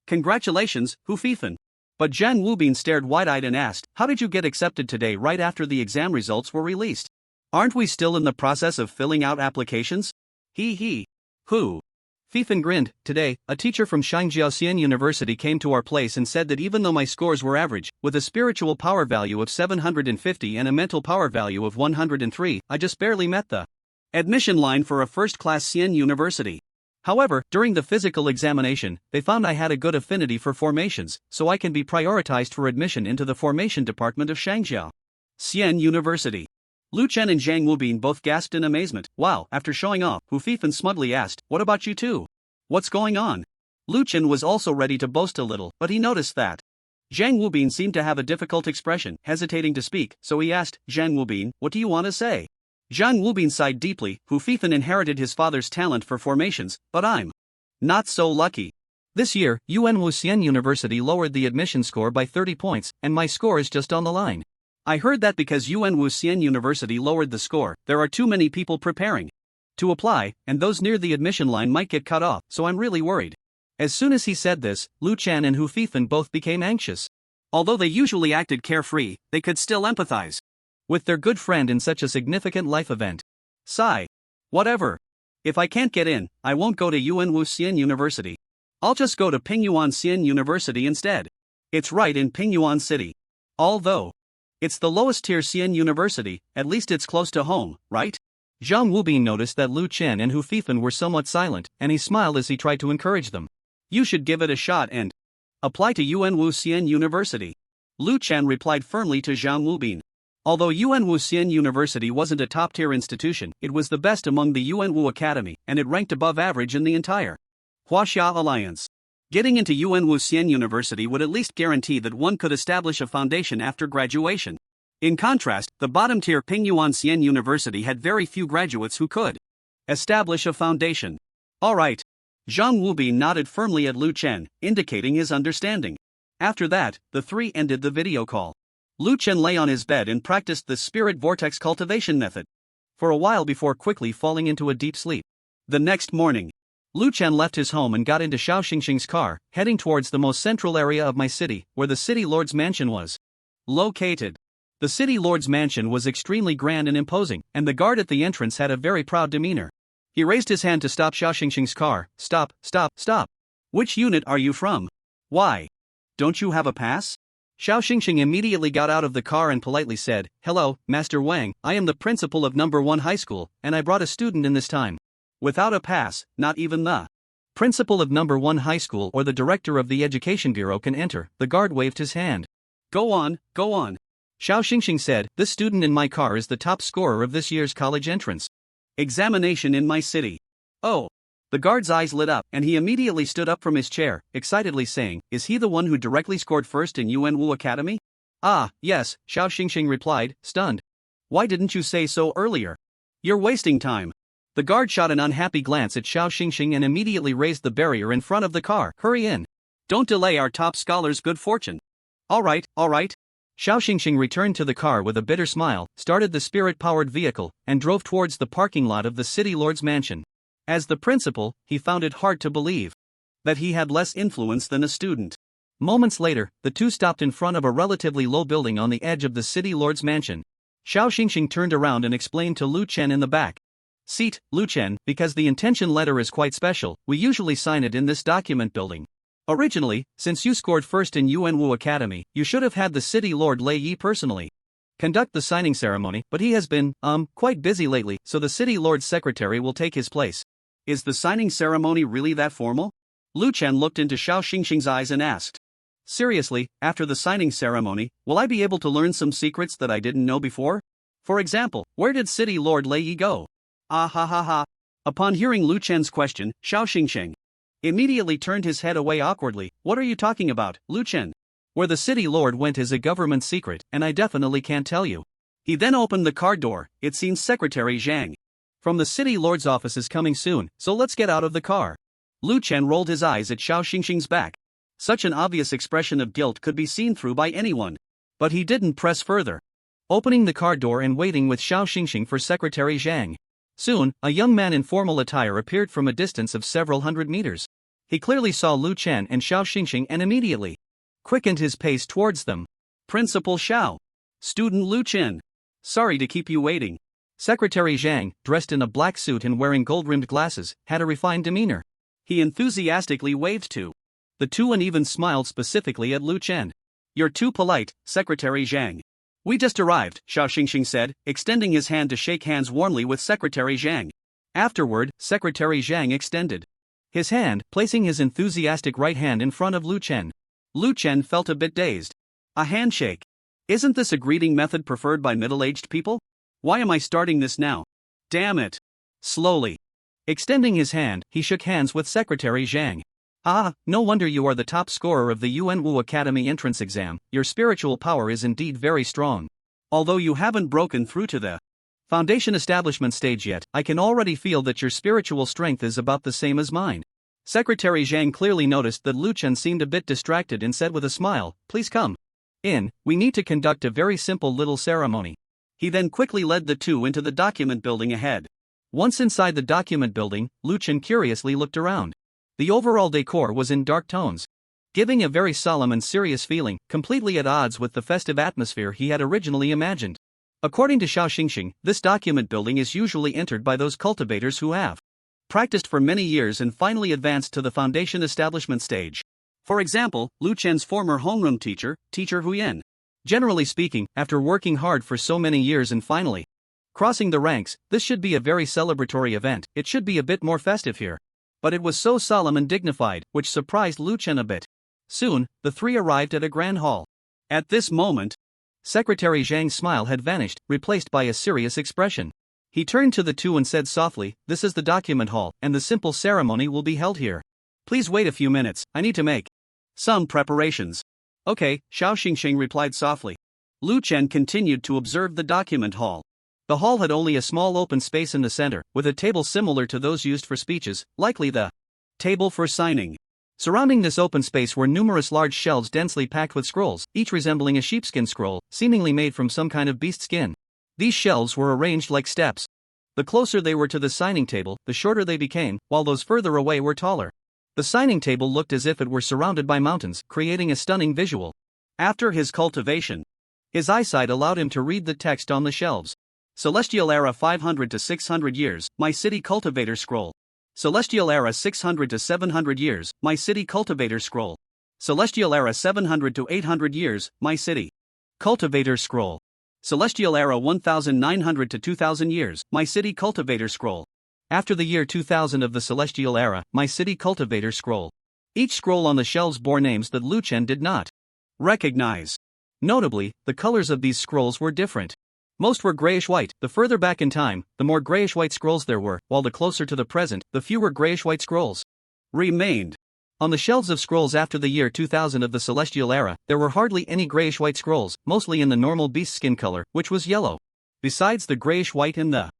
Congratulations, Hu Fifan. But Zhang Wubin stared wide-eyed and asked, How did you get accepted today right after the exam results were released? Aren't we still in the process of filling out applications? He. Hu Fifan grinned. Today, a teacher from Shangjiaxian University came to our place and said that even though my scores were average, with a spiritual power value of 750 and a mental power value of 103, I just barely met the admission line for a first-class Xian university. However, during the physical examination, they found I had a good affinity for formations, so I can be prioritized for admission into the formation department of Shangjiao Xian University. Lu Chen and Zhang Wubin both gasped in amazement. Wow! After showing off, Hu Fifan smugly asked, What about you two? What's going on? Lu Chen was also ready to boast a little, but he noticed that Zhang Wubin seemed to have a difficult expression, hesitating to speak, so he asked, Zhang Wubin, what do you want to say? Zhang Wubin sighed deeply. Hu Fifan inherited his father's talent for formations, but I'm not so lucky. This year, Yuan Wuxian University lowered the admission score by 30 points, and my score is just on the line. I heard that because Yuan Wuxian University lowered the score, there are too many people preparing to apply, and those near the admission line might get cut off, so I'm really worried. As soon as he said this, Lu Chen and Hu Fifan both became anxious. Although they usually acted carefree, they could still empathize with their good friend in such a significant life event. Sigh. Whatever. If I can't get in, I won't go to Yuan Wuxian University. I'll just go to Pingyuan Xian University instead. It's right in Pingyuan City. Although it's the lowest tier Xian University, at least it's close to home, right? Zhang Wubin noticed that Lu Chen and Hu Fifan were somewhat silent, and he smiled as he tried to encourage them. You should give it a shot and apply to Yuan Wuxian University. Lu Chen replied firmly to Zhang Wubin. Although Yuan Wuxian University wasn't a top-tier institution, it was the best among the Yuan Wu Academy, and it ranked above average in the entire Huaxia Alliance. Getting into Yuan Wuxian University would at least guarantee that one could establish a foundation after graduation. In contrast, the bottom-tier Pingyuan Xian University had very few graduates who could establish a foundation. Alright. Zhang Wubin nodded firmly at Lu Chen, indicating his understanding. After that, the three ended the video call. Lu Chen lay on his bed and practiced the spirit vortex cultivation method for a while before quickly falling into a deep sleep. The next morning, Lu Chen left his home and got into Xiao Xingxing's car, heading towards the most central area of my city, where the city lord's mansion was located. The city lord's mansion was extremely grand and imposing, and the guard at the entrance had a very proud demeanor. He raised his hand to stop Xiao Xingxing's car. Stop, stop, stop. Which unit are you from? Why? Don't you have a pass? Xiao Xingxing immediately got out of the car and politely said, Hello, Master Wang, I am the principal of number 1 high school, and I brought a student in this time. Without a pass, not even the principal of number 1 high school or the director of the education bureau can enter. The guard waved his hand. Go on, go on. Xiao Xingxing said, This student in my car is the top scorer of this year's college entrance examination in my city. Oh. The guard's eyes lit up, and he immediately stood up from his chair, excitedly saying, Is he the one who directly scored first in Yuan Wu Academy? Ah, yes, Xiao Xingxing replied, stunned. Why didn't you say so earlier? You're wasting time. The guard shot an unhappy glance at Xiao Xingxing and immediately raised the barrier in front of the car. Hurry in. Don't delay our top scholar's good fortune. Alright. Xiao Xingxing returned to the car with a bitter smile, started the spirit-powered vehicle, and drove towards the parking lot of the city lord's mansion. As the principal, he found it hard to believe that he had less influence than a student. Moments later, the two stopped in front of a relatively low building on the edge of the city lord's mansion. Xiao Xingxing turned around and explained to Lu Chen in the back seat, Lu Chen, because the intention letter is quite special, we usually sign it in this document building. Originally, since you scored first in Yuan Wu Academy, you should have had the city lord Lei Yi personally conduct the signing ceremony, but he has been, quite busy lately, so the city lord's secretary will take his place. Is the signing ceremony really that formal? Lu Chen looked into Xiao Xingxing's eyes and asked. Seriously, after the signing ceremony, will I be able to learn some secrets that I didn't know before? For example, where did City Lord Lei Yi go? Ah ha ha ha. Upon hearing Lu Chen's question, Xiao Xingxing immediately turned his head away awkwardly. What are you talking about, Lu Chen? Where the City Lord went is a government secret, and I definitely can't tell you. He then opened the car door. It seems Secretary Zhang from the City Lord's office is coming soon, so let's get out of the car. Lu Chen rolled his eyes at Xiao Xingxing's back. Such an obvious expression of guilt could be seen through by anyone. But he didn't press further, opening the car door and waiting with Xiao Xingxing for Secretary Zhang. Soon, a young man in formal attire appeared from a distance of several hundred meters. He clearly saw Lu Chen and Xiao Xingxing and immediately quickened his pace towards them. Principal Xiao. Student Lu Chen. Sorry to keep you waiting. Secretary Zhang, dressed in a black suit and wearing gold-rimmed glasses, had a refined demeanor. He enthusiastically waved to the two and even smiled specifically at Lu Chen. You're too polite, Secretary Zhang. We just arrived, Xiao Xingxing said, extending his hand to shake hands warmly with Secretary Zhang. Afterward, Secretary Zhang extended his hand, placing his enthusiastic right hand in front of Lu Chen. Lu Chen felt a bit dazed. A handshake. Isn't this a greeting method preferred by middle-aged people? Why am I starting this now? Damn it. Slowly extending his hand, he shook hands with Secretary Zhang. Ah, no wonder you are the top scorer of the Yuanwu Academy entrance exam. Your spiritual power is indeed very strong. Although you haven't broken through to the foundation establishment stage yet, I can already feel that your spiritual strength is about the same as mine. Secretary Zhang clearly noticed that Lu Chen seemed a bit distracted and said with a smile, please come in, we need to conduct a very simple little ceremony. He then quickly led the two into the document building ahead. Once inside the document building, Lu Chen curiously looked around. The overall decor was in dark tones, giving a very solemn and serious feeling, completely at odds with the festive atmosphere he had originally imagined. According to Xiao Xingxing, this document building is usually entered by those cultivators who have practiced for many years and finally advanced to the foundation establishment stage. For example, Lu Chen's former homeroom teacher, Teacher Huyen. Generally speaking, after working hard for so many years and finally crossing the ranks, this should be a very celebratory event. It should be a bit more festive here. But it was so solemn and dignified, which surprised Lu Chen a bit. Soon, the three arrived at a grand hall. At this moment, Secretary Zhang's smile had vanished, replaced by a serious expression. He turned to the two and said softly, this is the document hall, and the simple ceremony will be held here. Please wait a few minutes, I need to make some preparations. Okay, Xiao Xingxing replied softly. Lu Chen continued to observe the document hall. The hall had only a small open space in the center, with a table similar to those used for speeches, likely the table for signing. Surrounding this open space were numerous large shelves densely packed with scrolls, each resembling a sheepskin scroll, seemingly made from some kind of beast skin. These shelves were arranged like steps. The closer they were to the signing table, the shorter they became, while those further away were taller. The signing table looked as if it were surrounded by mountains, creating a stunning visual. After his cultivation, his eyesight allowed him to read the text on the shelves. Celestial Era 500 to 600 years, My City Cultivator Scroll. Celestial Era 600 to 700 years, My City Cultivator Scroll. Celestial Era 700 to 800 years, My City Cultivator Scroll. Celestial Era 1900 to 2000 years, My City Cultivator Scroll. After the year 2000 of the Celestial Era, My City Cultivator Scroll. Each scroll on the shelves bore names that Lu Chen did not recognize. Notably, the colors of these scrolls were different. Most were grayish-white. The further back in time, the more grayish-white scrolls there were, while the closer to the present, the fewer grayish-white scrolls remained. On the shelves of scrolls after the year 2000 of the Celestial Era, there were hardly any grayish-white scrolls, mostly in the normal beast skin color, which was yellow. Besides the grayish-white and the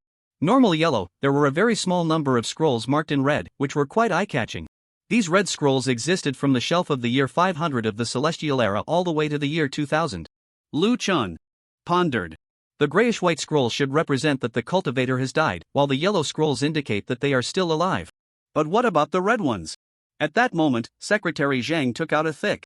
normal yellow, there were a very small number of scrolls marked in red, which were quite eye-catching. These red scrolls existed from the shelf of the year 500 of the Celestial Era all the way to the year 2000. Lu Chen pondered. The grayish-white scrolls should represent that the cultivator has died, while the yellow scrolls indicate that they are still alive. But what about the red ones? At that moment, Secretary Zhang took out a thick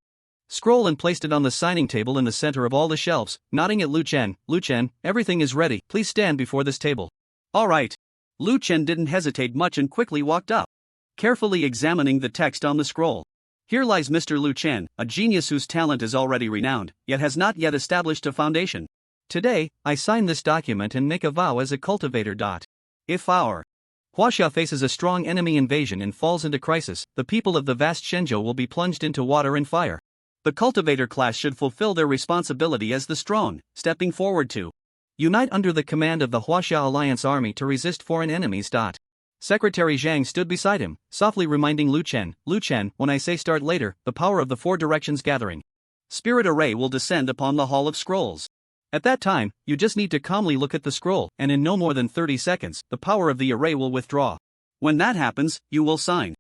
scroll and placed it on the signing table in the center of all the shelves, nodding at Lu Chen. Lu Chen, everything is ready, please stand before this table. All right. Lu Chen didn't hesitate much and quickly walked up, carefully examining the text on the scroll. Here lies Mr. Lu Chen, a genius whose talent is already renowned, yet has not yet established a foundation. Today, I sign this document and make a vow as a cultivator. If our Huaxia faces a strong enemy invasion and falls into crisis, the people of the vast Shenzhou will be plunged into water and fire. The cultivator class should fulfill their responsibility as the strong, stepping forward to unite under the command of the Huaxia Alliance army to resist foreign enemies. Secretary Zhang stood beside him, softly reminding Lu Chen, when I say start later, the power of the four directions gathering spirit array will descend upon the Hall of Scrolls. At that time, you just need to calmly look at the scroll, and in no more than 30 seconds, the power of the array will withdraw. When that happens, you will sign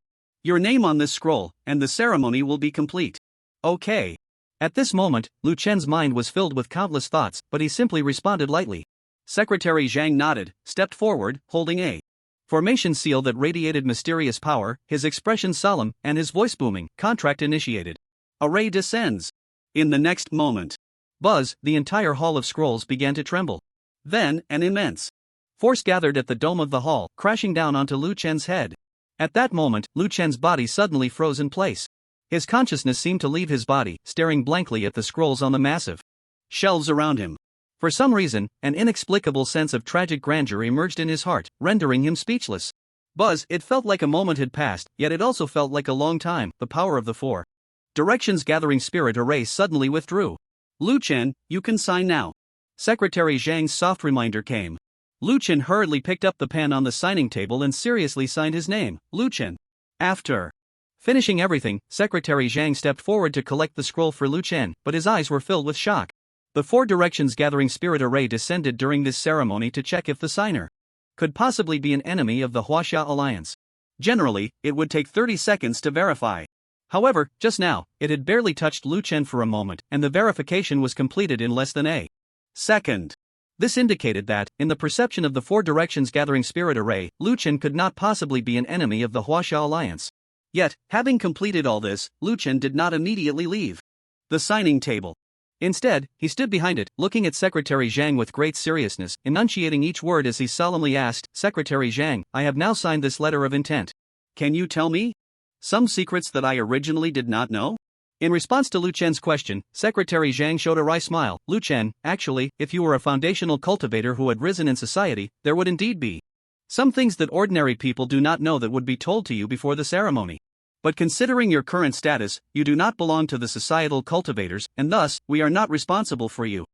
your name on this scroll, and the ceremony will be complete. Okay. At this moment, Lu Chen's mind was filled with countless thoughts, but he simply responded lightly. Secretary Zhang nodded, stepped forward, holding a formation seal that radiated mysterious power, his expression solemn, and his voice booming. Contract initiated. Array descends. In the next moment, buzz, the entire Hall of Scrolls began to tremble. Then, an immense force gathered at the dome of the hall, crashing down onto Lu Chen's head. At that moment, Lu Chen's body suddenly froze in place. His consciousness seemed to leave his body, staring blankly at the scrolls on the massive shelves around him. For some reason, an inexplicable sense of tragic grandeur emerged in his heart, rendering him speechless. Buzz, it felt like a moment had passed, yet it also felt like a long time. The power of the four directions gathering spirit array suddenly withdrew. Lu Chen, you can sign now. Secretary Zhang's soft reminder came. Lu Chen hurriedly picked up the pen on the signing table and seriously signed his name, Lu Chen. After finishing everything, Secretary Zhang stepped forward to collect the scroll for Lu Chen, but his eyes were filled with shock. The four directions gathering spirit array descended during this ceremony to check if the signer could possibly be an enemy of the Huaxia Alliance. Generally, it would take 30 seconds to verify. However, just now, it had barely touched Lu Chen for a moment, and the verification was completed in less than a second. This indicated that, in the perception of the four directions gathering spirit array, Lu Chen could not possibly be an enemy of the Huaxia Alliance. Yet, having completed all this, Lu Chen did not immediately leave the signing table. Instead, he stood behind it, looking at Secretary Zhang with great seriousness, enunciating each word as he solemnly asked, Secretary Zhang, I have now signed this letter of intent. Can you tell me some secrets that I originally did not know? In response to Lu Chen's question, Secretary Zhang showed a wry smile. Lu Chen, actually, if you were a foundational cultivator who had risen in society, there would indeed be some things that ordinary people do not know that would be told to you before the ceremony. But considering your current status, you do not belong to the societal cultivators, and thus, we are not responsible for you.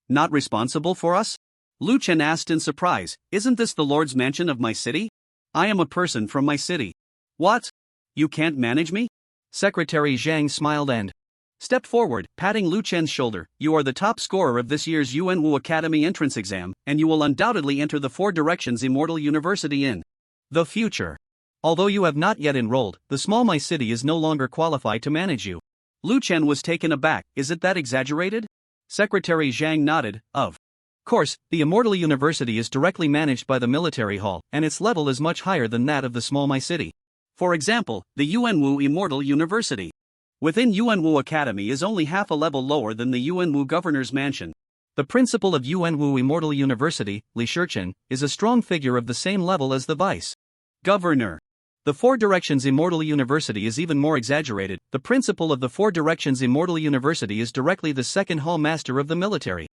Not responsible for us? Lu Chen asked in surprise, isn't this the Lord's mansion of my city? I am a person from my city. What? You can't manage me? Secretary Zhang smiled and stepped forward, patting Lu Chen's shoulder. You are the top scorer of this year's Yuanwu Academy entrance exam, and you will undoubtedly enter the Four Directions Immortal University in the future. Although you have not yet enrolled, the small my city is no longer qualified to manage you. Lu Chen was taken aback. Is it that exaggerated? Secretary Zhang nodded. Of course, the Immortal University is directly managed by the military hall, and its level is much higher than that of the small my city. For example, the Yuanwu Immortal University within Yuanwu Academy is only half a level lower than the Yuanwu Governor's Mansion. The principal of Yuanwu Immortal University, Li Shichen, is a strong figure of the same level as the vice governor. The Four Directions Immortal University is even more exaggerated. The principal of the Four Directions Immortal University is directly the second hall master of the military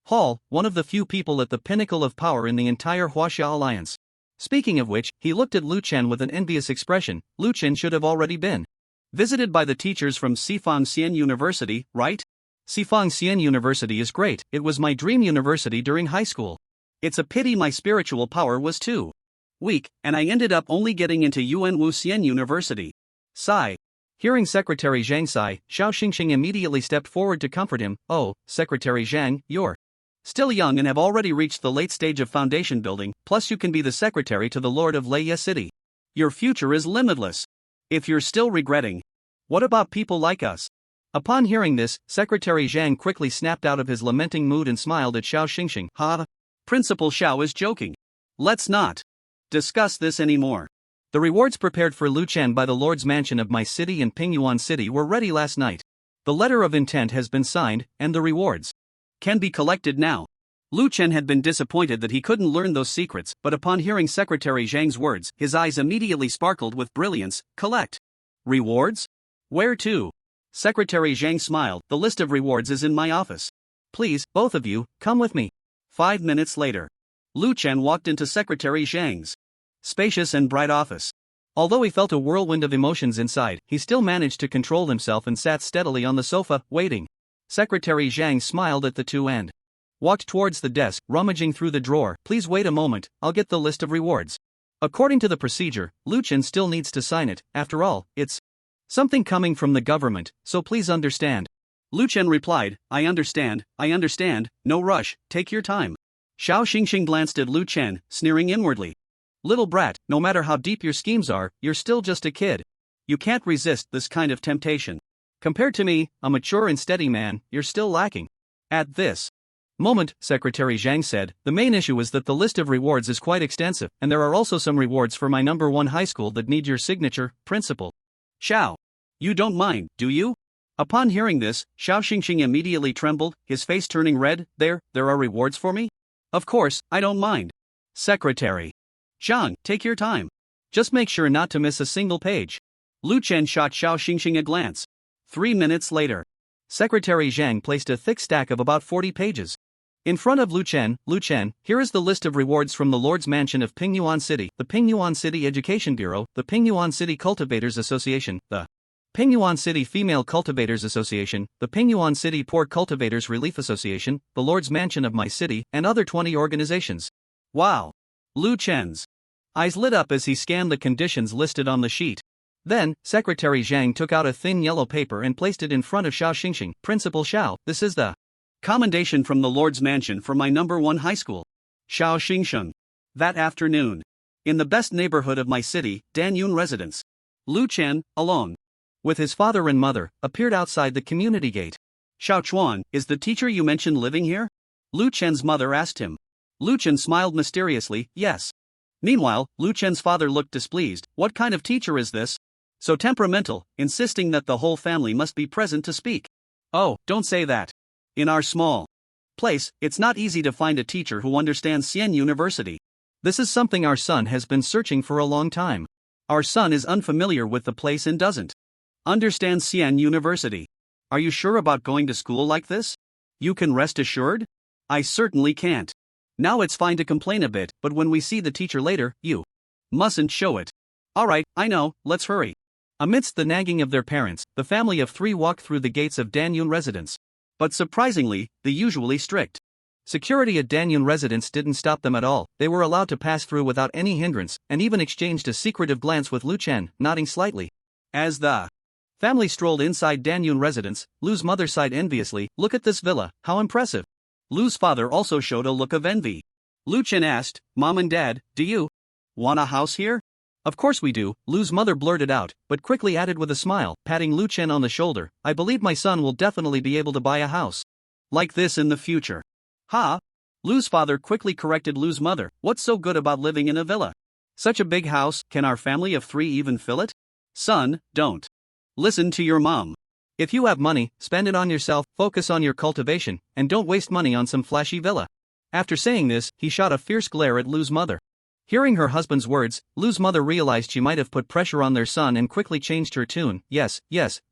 hall, one of the few people at the pinnacle of power in the entire Huaxia Alliance. Speaking of which, he looked at Lu Chen with an envious expression. Lu Chen should have already been visited by the teachers from Sifang Xian University, right? Sifang Xian University is great. It was my dream university during high school. It's a pity my spiritual power was too weak, and I ended up only getting into Yuanwu Xian University. Sigh. Hearing Secretary Zhang sigh, Xiao Xingxing immediately stepped forward to comfort him. Oh, Secretary Zhang, you're still young and have already reached the late stage of foundation building, plus you can be the secretary to the Lord of Leye City. Your future is limitless. If you're still regretting, what about people like us? Upon hearing this, Secretary Zhang quickly snapped out of his lamenting mood and smiled at Xiao Xingxing. Ha! Principal Xiao is joking. Let's not discuss this anymore. The rewards prepared for Lu Chen by the Lord's Mansion of my city and Pingyuan City were ready last night. The letter of intent has been signed, and the rewards can be collected now. Lu Chen had been disappointed that he couldn't learn those secrets, but upon hearing Secretary Zhang's words, his eyes immediately sparkled with brilliance. Collect rewards? Where to? Secretary Zhang smiled. The list of rewards is in my office. Please, both of you, come with me. 5 minutes later, Lu Chen walked into Secretary Zhang's spacious and bright office. Although he felt a whirlwind of emotions inside, he still managed to control himself and sat steadily on the sofa, waiting. Secretary Zhang smiled at the two and walked towards the desk, rummaging through the drawer. Please wait a moment, I'll get the list of rewards. According to the procedure, Lu Chen still needs to sign it. After all, it's something coming from the government, so please understand. Lu Chen replied, I understand, no rush, take your time. Xiao Xingxing glanced at Lu Chen, sneering inwardly. Little brat, no matter how deep your schemes are, you're still just a kid. You can't resist this kind of temptation. Compared to me, a mature and steady man, you're still lacking. At this moment, Secretary Zhang said, the main issue is that the list of rewards is quite extensive, and there are also some rewards for my number 1 high school that need your signature, principal. Xiao. You don't mind, do you? Upon hearing this, Xiao Xingxing immediately trembled, his face turning red. There are rewards for me? Of course, I don't mind. Secretary Zhang, take your time. Just make sure not to miss a single page. Lu Chen shot Xiao Xingxing a glance. 3 minutes later, Secretary Zhang placed a thick stack of about 40 pages in front of Lu Chen. Here is the list of rewards from the Lord's Mansion of Pingyuan City, the Pingyuan City Education Bureau, the Pingyuan City Cultivators Association, the Pingyuan City Female Cultivators Association, the Pingyuan City Poor Cultivators Relief Association, the Lord's Mansion of my city, and other 20 organizations. Wow! Lu Chen's eyes lit up as he scanned the conditions listed on the sheet. Then, Secretary Zhang took out a thin yellow paper and placed it in front of Xiao Xingxing. Principal Xiao, this is the commendation from the Lord's Mansion for my number 1 high school. Xiao Xingxing. That afternoon, in the best neighborhood of my city, Danyun residence, Lu Chen, alone with his father and mother, appeared outside the community gate. Xiao Chuan, is the teacher you mentioned living here? Lu Chen's mother asked him. Lu Chen smiled mysteriously, yes. Meanwhile, Lu Chen's father looked displeased. What kind of teacher is this? So temperamental, insisting that the whole family must be present to speak. Oh, don't say that. In our small place, it's not easy to find a teacher who understands Xian University. This is something our son has been searching for a long time. Our son is unfamiliar with the place and doesn't understand Xian University. Are you sure about going to school like this? You can rest assured? I certainly can't. Now it's fine to complain a bit, but when we see the teacher later, you mustn't show it. Alright, I know, let's hurry. Amidst the nagging of their parents, the family of 3 walked through the gates of Danyun residence. But surprisingly, the usually strict security at Danyun residence didn't stop them at all. They were allowed to pass through without any hindrance, and even exchanged a secretive glance with Lu Chen, nodding slightly. As the family strolled inside Danyun residence, Lu's mother sighed enviously. Look at this villa, how impressive. Lu's father also showed a look of envy. Lu Chen asked, Mom and Dad, do you want a house here? Of course we do, Lu's mother blurted out, but quickly added with a smile, patting Lu Chen on the shoulder, I believe my son will definitely be able to buy a house like this in the future. Ha! Lu's father quickly corrected Lu's mother, what's so good about living in a villa? Such a big house, can our family of 3 even fill it? Son, don't listen to your mom. If you have money, spend it on yourself, focus on your cultivation, and don't waste money on some flashy villa. After saying this, he shot a fierce glare at Lu's mother. Hearing her husband's words, Lu's mother realized she might have put pressure on their son and quickly changed her tune. Yes,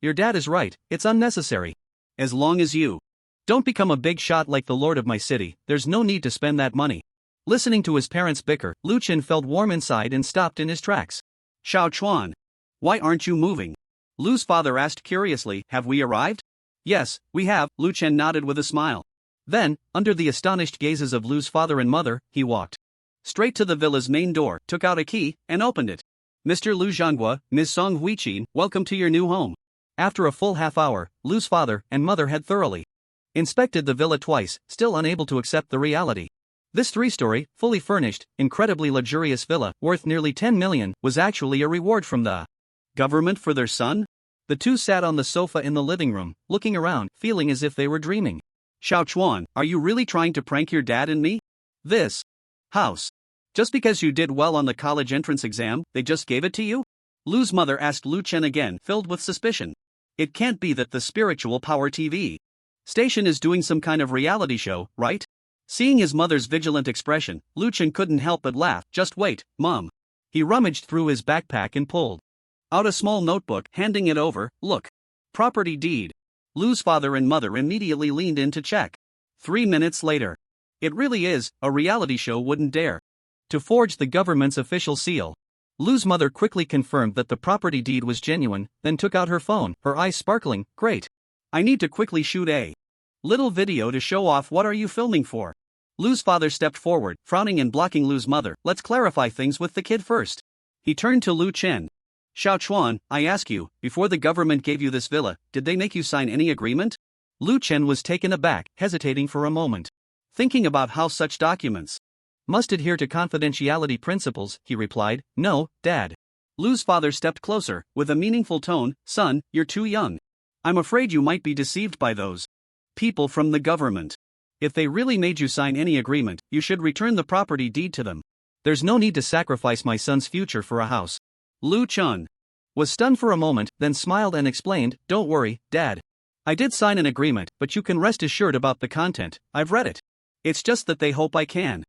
your dad is right, it's unnecessary. As long as you don't become a big shot like the lord of my city, there's no need to spend that money. Listening to his parents bicker, Lu Chen felt warm inside and stopped in his tracks. Xiao Chuan, why aren't you moving? Lu's father asked curiously, have we arrived? Yes, we have, Lu Chen nodded with a smile. Then, under the astonished gazes of Lu's father and mother, he walked straight to the villa's main door, took out a key, and opened it. Mr. Lu Zhanghua, Ms. Song Huiqin, welcome to your new home. After a full half hour, Lu's father and mother had thoroughly inspected the villa twice, still unable to accept the reality. This 3-story, fully furnished, incredibly luxurious villa, worth nearly 10 million, was actually a reward from the government for their son? The two sat on the sofa in the living room, looking around, feeling as if they were dreaming. Xiao Chuan, are you really trying to prank your dad and me? This house. Just because you did well on the college entrance exam, they just gave it to you? Lu's mother asked Lu Chen again, filled with suspicion. It can't be that the Spiritual Power TV station is doing some kind of reality show, right? Seeing his mother's vigilant expression, Lu Chen couldn't help but laugh. Just wait, Mom. He rummaged through his backpack and pulled out a small notebook, handing it over. Look. Property deed. Lu's father and mother immediately leaned in to check. 3 minutes later. It really is, a reality show wouldn't dare to forge the government's official seal. Lu's mother quickly confirmed that the property deed was genuine, then took out her phone, her eyes sparkling. Great. I need to quickly shoot a little video to show off. What are you filming for? Lu's father stepped forward, frowning and blocking Lu's mother. Let's clarify things with the kid first. He turned to Lu Chen. Xiaochuan, I ask you, before the government gave you this villa, did they make you sign any agreement? Lu Chen was taken aback, hesitating for a moment. Thinking about how such documents must adhere to confidentiality principles, he replied, No, Dad. Lu's father stepped closer, with a meaningful tone, Son, you're too young. I'm afraid you might be deceived by those people from the government. If they really made you sign any agreement, you should return the property deed to them. There's no need to sacrifice my son's future for a house. Lu Chen was stunned for a moment, then smiled and explained, Don't worry, Dad. I did sign an agreement, but you can rest assured about the content. I've read it. It's just that they hope I can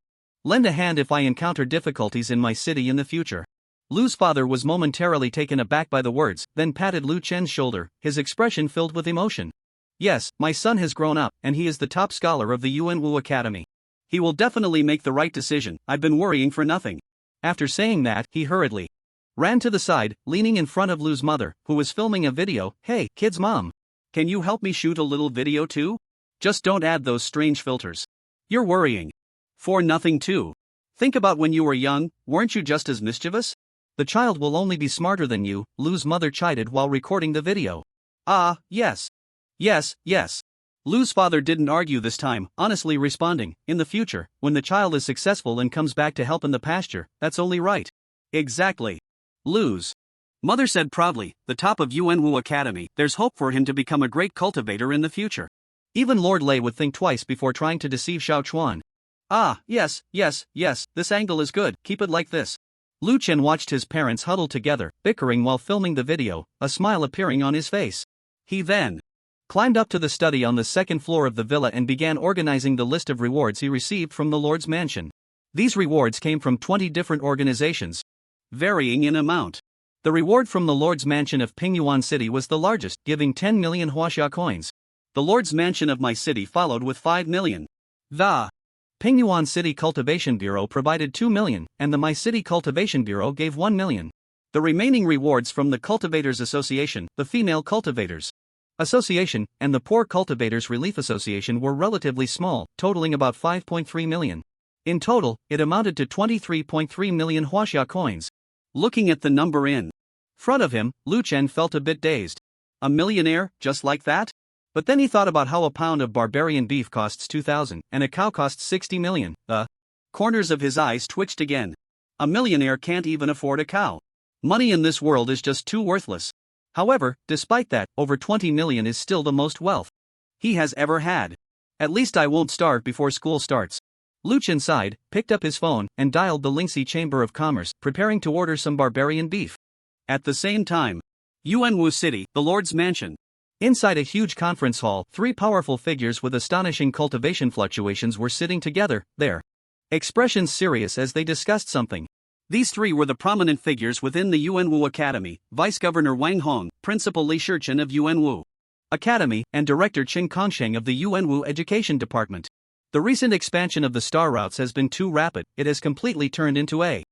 lend a hand if I encounter difficulties in my city in the future. Lu's father was momentarily taken aback by the words, then patted Lu Chen's shoulder, his expression filled with emotion. Yes, my son has grown up, and he is the top scholar of the Yuanwu Academy. He will definitely make the right decision. I've been worrying for nothing. After saying that, he hurriedly ran to the side, leaning in front of Lu's mother, who was filming a video. Hey, kid's mom. Can you help me shoot a little video too? Just don't add those strange filters. You're worrying for nothing too. Think about when you were young, weren't you just as mischievous? The child will only be smarter than you, Lu's mother chided while recording the video. Ah, yes. Yes. Lu's father didn't argue this time, honestly responding, in the future, when the child is successful and comes back to help in the pasture, that's only right. Exactly. Lu's mother said proudly, the top of Yuanwu Academy, there's hope for him to become a great cultivator in the future. Even Lord Lei would think twice before trying to deceive Xiaochuan. Ah, yes, this angle is good, keep it like this. Lu Chen watched his parents huddle together, bickering while filming the video, a smile appearing on his face. He then climbed up to the study on the second floor of the villa and began organizing the list of rewards he received from the Lord's mansion. These rewards came from 20 different organizations, varying in amount. The reward from the Lord's mansion of Pingyuan City was the largest, giving 10 million huaxia coins. The Lord's mansion of my city followed with 5 million. The Pingyuan City Cultivation Bureau provided 2 million, and the My City Cultivation Bureau gave 1 million. The remaining rewards from the Cultivators Association, the Female Cultivators Association, and the Poor Cultivators Relief Association were relatively small, totaling about 5.3 million. In total, it amounted to 23.3 million huaxia coins. Looking at the number in front of him, Lu Chen felt a bit dazed. A millionaire, just like that? But then he thought about how a pound of barbarian beef costs 2,000, and a cow costs 60 million. The corners of his eyes twitched again. A millionaire can't even afford a cow. Money in this world is just too worthless. However, despite that, over 20 million is still the most wealth he has ever had. At least I won't starve before school starts. Lu Chen sighed, picked up his phone, and dialed the Lingxi Chamber of Commerce, preparing to order some barbarian beef. At the same time, Yuanwu City, the Lord's mansion. Inside a huge conference hall, 3 powerful figures with astonishing cultivation fluctuations were sitting together, their expressions serious as they discussed something. These 3 were the prominent figures within the Yuanwu Academy: Vice Governor Wang Hong, Principal Li Shichen of Yuanwu Academy, and Director Qin Kongsheng of the Yuanwu Education Department. The recent expansion of the star routes has been too rapid, it has completely turned into a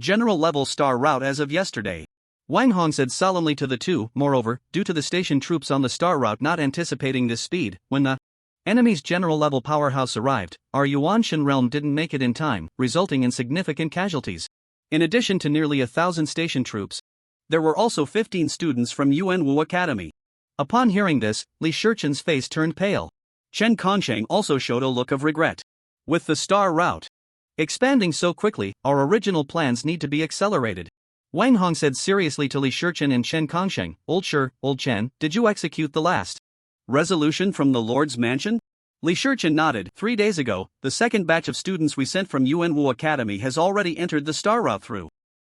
general-level star route as of yesterday. Wang Hong said solemnly to the two. Moreover, due to the station troops on the star route not anticipating this speed, when the enemy's general-level powerhouse arrived, our Yuanshan realm didn't make it in time, resulting in significant casualties. In addition to nearly 1,000 station troops, there were also 15 students from Yuanwu Academy. Upon hearing this, Li Shichen's face turned pale. Chen Kongsheng also showed a look of regret. With the star route expanding so quickly, our original plans need to be accelerated. Wang Hong said seriously to Li Shichen and Chen Kongsheng, Old Chen, did you execute the last resolution from the Lord's mansion? Li Shichen nodded. 3 days ago, the second batch of students we sent from Yuanwu Academy has already entered the star route through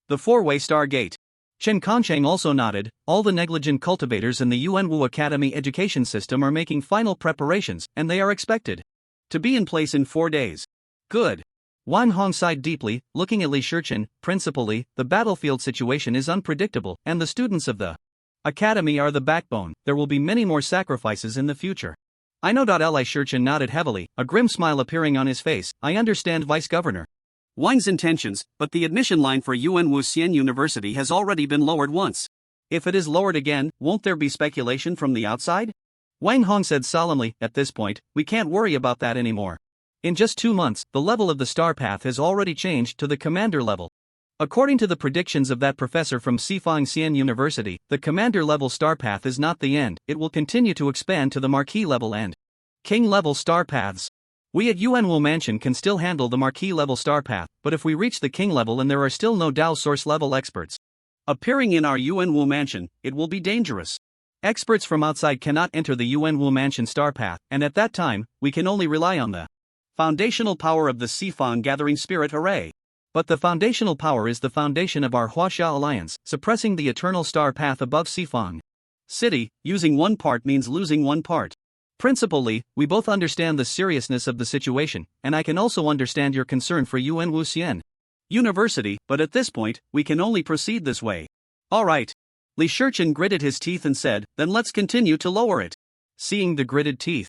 the 4-way star gate. Chen Kongsheng also nodded. All the negligent cultivators in the Yuanwu Academy education system are making final preparations, and they are expected to be in place in 4 days. Good. Wang Hong sighed deeply, looking at Li Shichen. Principally, the battlefield situation is unpredictable, and the students of the academy are the backbone. There will be many more sacrifices in the future. I know. Li Shichen nodded heavily, a grim smile appearing on his face. I understand, Vice Governor. Wang's intentions, but the admission line for Yuanwu Xian University has already been lowered once. If it is lowered again, won't there be speculation from the outside? Wang Hong said solemnly, at this point, we can't worry about that anymore. In just 2 months, the level of the star path has already changed to the commander level. According to the predictions of that professor from Sifang Xian University, the commander level star path is not the end, it will continue to expand to the marquis level and king level star paths. We at Yuanwu Mansion can still handle the marquis level star path, but if we reach the king level and there are still no Dao source level experts appearing in our Yuanwu Mansion, it will be dangerous. Experts from outside cannot enter the Yuanwu Mansion star path, and at that time, we can only rely on the foundational power of the Sifang Gathering Spirit Array. But the foundational power is the foundation of our Huaxia alliance, suppressing the eternal star path above Sifang City. Using one part means losing one part. Principally, we both understand the seriousness of the situation, and I can also understand your concern for Yuanwu Xian University, but at this point, we can only proceed this way. Alright. Li Shichen gritted his teeth and said, then let's continue to lower it. Seeing the gritted teeth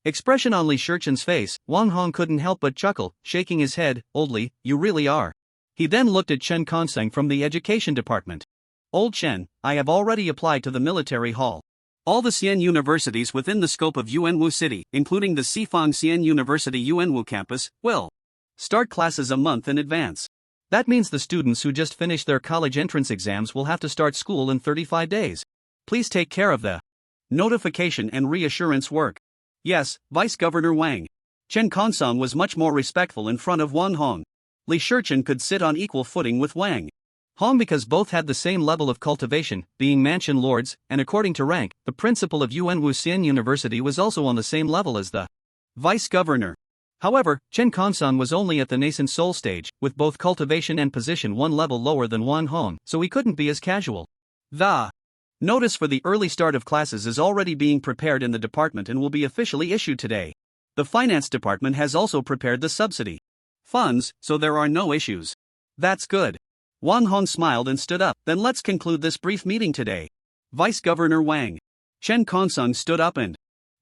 expression on Li Shichen's face, Wang Hong couldn't help but chuckle, shaking his head. Old Li, you really are. He then looked at Chen Konseng from the education department. Old Chen, I have already applied to the military hall. All the Xian universities within the scope of Yuanwu City, including the Sifang Xian University Yuanwu campus, will start classes a month in advance. That means the students who just finished their college entrance exams will have to start school in 35 days. Please take care of the notification and reassurance work. Yes, Vice Governor Wang. Chen Konsong was much more respectful in front of Wang Hong. Li Shichen could sit on equal footing with Wang Hong because both had the same level of cultivation, being mansion lords, and according to rank, the principal of Yuanwu Xian University was also on the same level as the Vice Governor. However, Chen Konsong was only at the nascent soul stage, with both cultivation and position one level lower than Wang Hong, so he couldn't be as casual. The notice for the early start of classes is already being prepared in the department and will be officially issued today. The finance department has also prepared the subsidy funds, so there are no issues. That's good. Wang Hong smiled and stood up. Then let's conclude this brief meeting today. Vice Governor Wang. Chen Konsong stood up and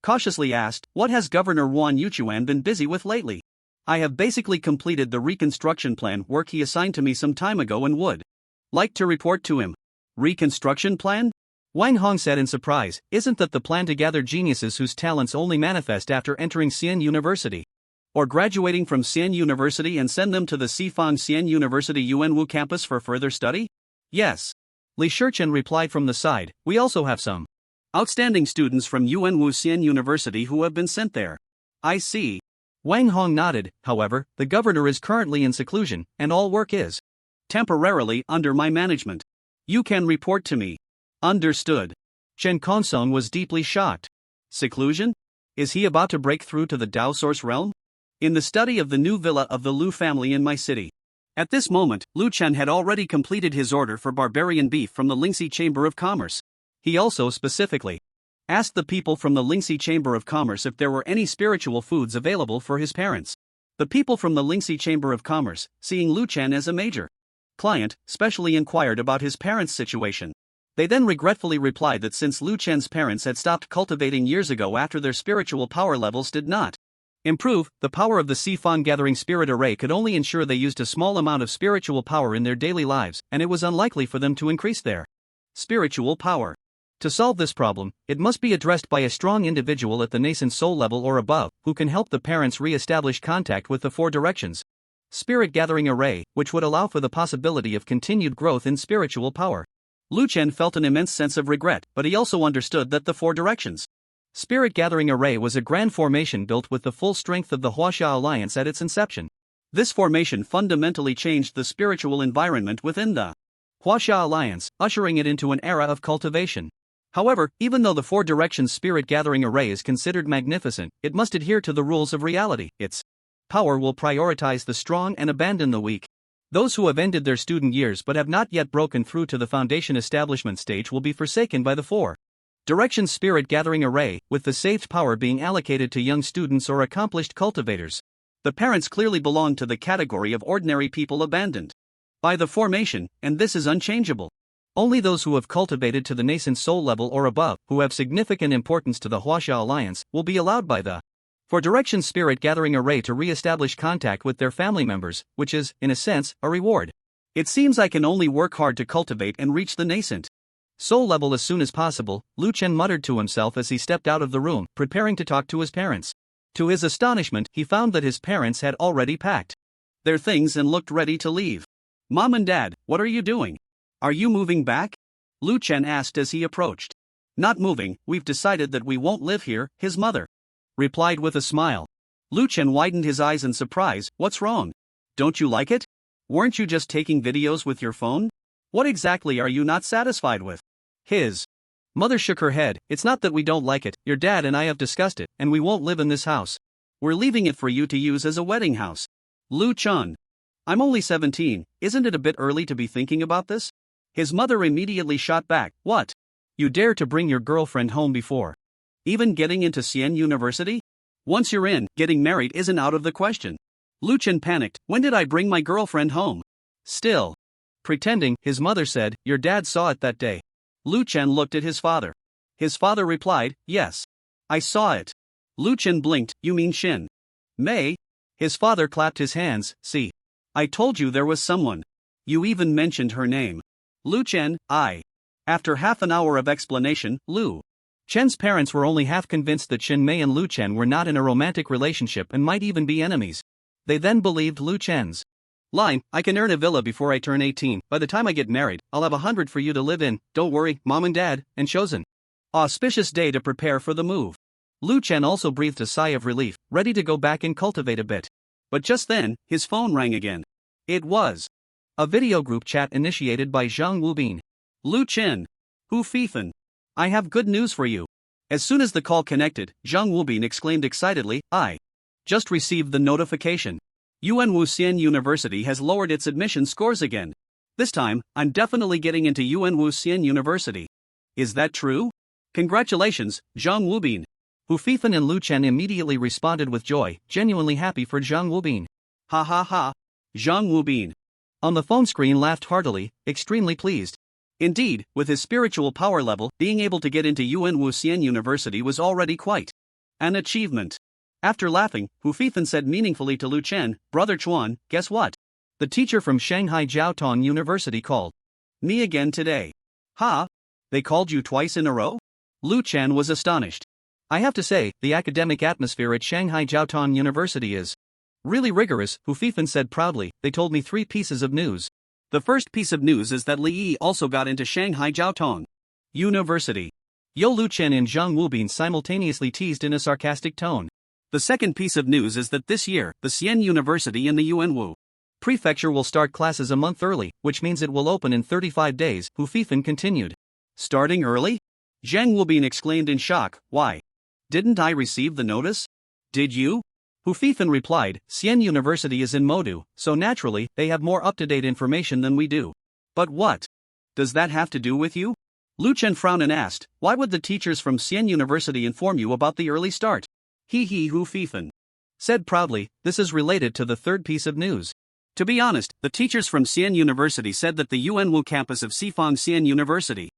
cautiously asked, what has Governor Wan Yuchuan been busy with lately? I have basically completed the reconstruction plan work he assigned to me some time ago and would like to report to him. Reconstruction plan? Wang Hong said in surprise, isn't that the plan to gather geniuses whose talents only manifest after entering Xian University? Or graduating from Xian University and send them to the Sifang Xian University Yuanwu campus for further study? Yes. Li Shichen replied from the side, we also have some outstanding students from Yuanwu Xian University who have been sent there. I see. Wang Hong nodded. However, the governor is currently in seclusion, and all work is temporarily under my management. You can report to me. Understood. Chen Konsong was deeply shocked. Seclusion? Is he about to break through to the Dao Source realm? In the study of the new villa of the Lu family in my city. At this moment, Lu Chen had already completed his order for barbarian beef from the Lingxi Chamber of Commerce. He also specifically asked the people from the Lingxi Chamber of Commerce if there were any spiritual foods available for his parents. The people from the Lingxi Chamber of Commerce, seeing Lu Chen as a major client, specially inquired about his parents' situation. They then regretfully replied that since Lu Chen's parents had stopped cultivating years ago after their spiritual power levels did not improve, the power of the Sifang Gathering Spirit Array could only ensure they used a small amount of spiritual power in their daily lives, and it was unlikely for them to increase their spiritual power. To solve this problem, it must be addressed by a strong individual at the nascent soul level or above, who can help the parents re-establish contact with the four directions Spirit Gathering Array, which would allow for the possibility of continued growth in spiritual power. Lu Chen felt an immense sense of regret, but he also understood that the four directions Spirit Gathering Array was a grand formation built with the full strength of the Huaxia Alliance at its inception. This formation fundamentally changed the spiritual environment within the Huaxia Alliance, ushering it into an era of cultivation. However, even though the four directions Spirit Gathering Array is considered magnificent, it must adhere to the rules of reality. Its power will prioritize the strong and abandon the weak. Those who have ended their student years but have not yet broken through to the foundation establishment stage will be forsaken by the four directions Spirit Gathering Array, with the saved power being allocated to young students or accomplished cultivators. The parents clearly belong to the category of ordinary people abandoned by the formation, and this is unchangeable. Only those who have cultivated to the nascent soul level or above, who have significant importance to the Huaxia Alliance, will be allowed by the For direction spirit gathering array to re-establish contact with their family members, which is, in a sense, a reward. It seems I can only work hard to cultivate and reach the nascent soul level as soon as possible, Lu Chen muttered to himself as he stepped out of the room, preparing to talk to his parents. To his astonishment, he found that his parents had already packed their things and looked ready to leave. Mom and Dad, what are you doing? Are you moving back? Lu Chen asked as he approached. Not moving, we've decided that we won't live here, his mother replied with a smile. Lu Chen widened his eyes in surprise. What's wrong? Don't you like it? Weren't you just taking videos with your phone? What exactly are you not satisfied with? His mother shook her head. It's not that we don't like it, your dad and I have discussed it, and we won't live in this house. We're leaving it for you to use as a wedding house. Lu Chen. I'm only 17, isn't it a bit early to be thinking about this? His mother immediately shot back. What? You dare to bring your girlfriend home before even getting into Xian University? Once you're in, getting married isn't out of the question. Lu Chen panicked. When did I bring my girlfriend home? Still pretending, his mother said, your dad saw it that day. Lu Chen looked at his father. His father replied, yes. I saw it. Lu Chen blinked. You mean Shin Mei? His father clapped his hands. See. I told you there was someone. You even mentioned her name. Lu Chen, I. After half an hour of explanation, Lu Chen's parents were only half convinced that Shin Mei and Lu Chen were not in a romantic relationship and might even be enemies. They then believed Lu Chen's line, I can earn a villa before I turn 18, by the time I get married, I'll have 100 for you to live in, don't worry, Mom and Dad, and chosen auspicious day to prepare for the move. Lu Chen also breathed a sigh of relief, ready to go back and cultivate a bit. But just then, his phone rang again. It was a video group chat initiated by Zhang Wubin. Lu Chen. Hu Fifan. I have good news for you. As soon as the call connected, Zhang Wubin exclaimed excitedly, I just received the notification. Yuanwu Xian University has lowered its admission scores again. This time, I'm definitely getting into Yuanwu Xian University. Is that true? Congratulations, Zhang Wubin. Hu Fifan and Lu Chen immediately responded with joy, genuinely happy for Zhang Wubin. Ha ha ha. Zhang Wubin. On the phone screen laughed heartily, extremely pleased. Indeed, with his spiritual power level, being able to get into Yuanwu Xian University was already quite an achievement. After laughing, Hu Fifan said meaningfully to Lu Chen, Brother Chuan, guess what? The teacher from Shanghai Jiaotong University called me again today. Ha? They called you twice in a row? Lu Chen was astonished. I have to say, the academic atmosphere at Shanghai Jiaotong University is really rigorous, Hu Fifan said proudly. They told me 3 pieces of news. The first piece of news is that Li Yi also got into Shanghai Jiaotong University. Yo Lu Chen and Zhang Wubin simultaneously teased in a sarcastic tone. The second piece of news is that this year, the Xian University in the Yuanwu Prefecture will start classes a month early, which means it will open in 35 days, Hu Fifan continued. Starting early? Zhang Wubin exclaimed in shock, why? Didn't I receive the notice? Did you? Hu Fifan replied, Xian University is in Modu, so naturally, they have more up-to-date information than we do. But what does that have to do with you? Lu Chen frowned and asked, why would the teachers from Xian University inform you about the early start? Hu Fifan said proudly, this is related to the third piece of news. To be honest, the teachers from Xian University said that the Yuanwu campus of Xifang Xian University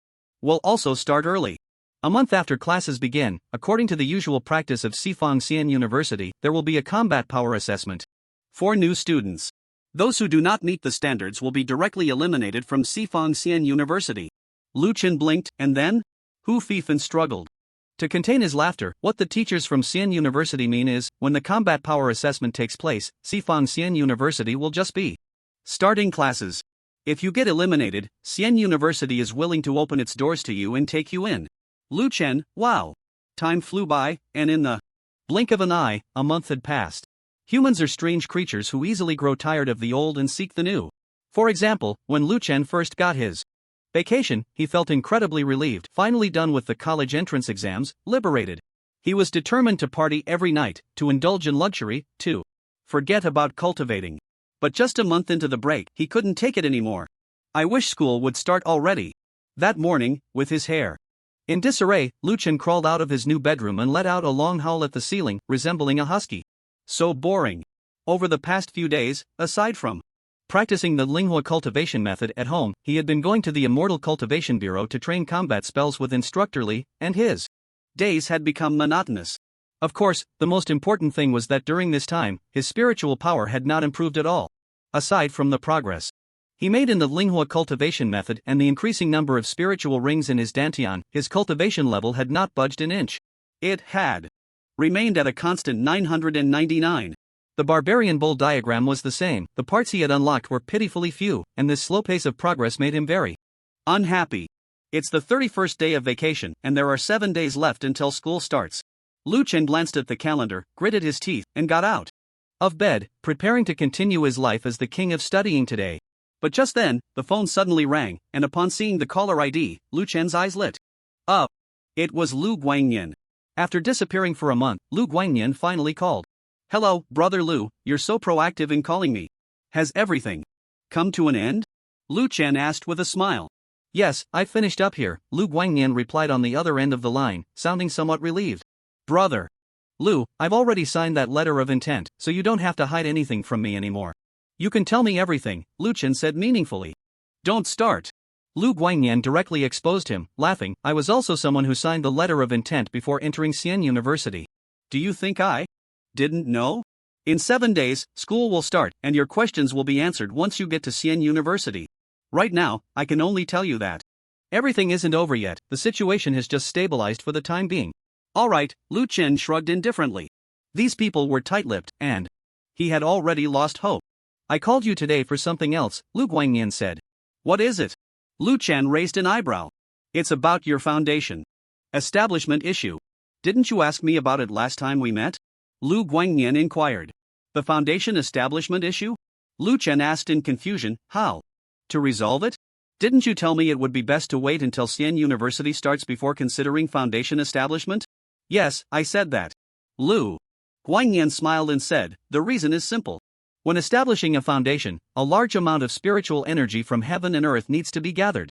will also start early. A month after classes begin, according to the usual practice of Xifang Xian University, there will be a combat power assessment for new students. Those who do not meet the standards will be directly eliminated from Xifang Xian University. Lu Chen blinked, and then? Hu Fifan struggled to contain his laughter. What the teachers from Xian University mean is, when the combat power assessment takes place, Xifang Xian University will just be starting classes. If you get eliminated, Xian University is willing to open its doors to you and take you in. Lu Chen, wow. Time flew by, and in the blink of an eye, a month had passed. Humans are strange creatures who easily grow tired of the old and seek the new. For example, when Lu Chen first got his vacation, he felt incredibly relieved, finally done with the college entrance exams, liberated. He was determined to party every night, to indulge in luxury, to forget about cultivating. But just a month into the break, he couldn't take it anymore. I wish school would start already. That morning, with his hair in disarray, Lu Chen crawled out of his new bedroom and let out a long howl at the ceiling, resembling a husky. So boring. Over the past few days, aside from practicing the Manhwa cultivation method at home, he had been going to the Immortal Cultivation Bureau to train combat spells with Instructor Li, and his days had become monotonous. Of course, the most important thing was that during this time, his spiritual power had not improved at all. Aside from the progress he made in the Manhwa cultivation method and the increasing number of spiritual rings in his dantian, his cultivation level had not budged an inch. It had remained at a constant 999. The barbarian bull diagram was the same, the parts he had unlocked were pitifully few, and this slow pace of progress made him very unhappy. It's the 31st day of vacation, and there are 7 days left until school starts. Lu Chen glanced at the calendar, gritted his teeth, and got out of bed, preparing to continue his life as the king of studying today. But just then, the phone suddenly rang, and upon seeing the caller ID, Lu Chen's eyes lit up. It was Lu Guangyan. After disappearing for a month, Lu Guangyan finally called. "Hello, brother Lu, you're so proactive in calling me. Has everything come to an end?" Lu Chen asked with a smile. "Yes, I've finished up here," Lu Guangyan replied on the other end of the line, sounding somewhat relieved. "Brother Lu, I've already signed that letter of intent, so you don't have to hide anything from me anymore. You can tell me everything," Lu Chen said meaningfully. "Don't start." Lu Guangyan directly exposed him, laughing. "I was also someone who signed the letter of intent before entering Xian University. Do you think I didn't know? In 7 days, school will start, and your questions will be answered once you get to Xian University. Right now, I can only tell you that everything isn't over yet, the situation has just stabilized for the time being." "Alright," Lu Chen shrugged indifferently. These people were tight-lipped, and he had already lost hope. "I called you today for something else," Lu Guangyan said. "What is it?" Lu Chen raised an eyebrow. "It's about your foundation establishment issue. Didn't you ask me about it last time we met?" Lu Guangyan inquired. "The foundation establishment issue?" Lu Chen asked in confusion. "How to resolve it? Didn't you tell me it would be best to wait until Xian University starts before considering foundation establishment?" "Yes, I said that." Lu Guangyan smiled and said, "The reason is simple. When establishing a foundation, a large amount of spiritual energy from heaven and earth needs to be gathered.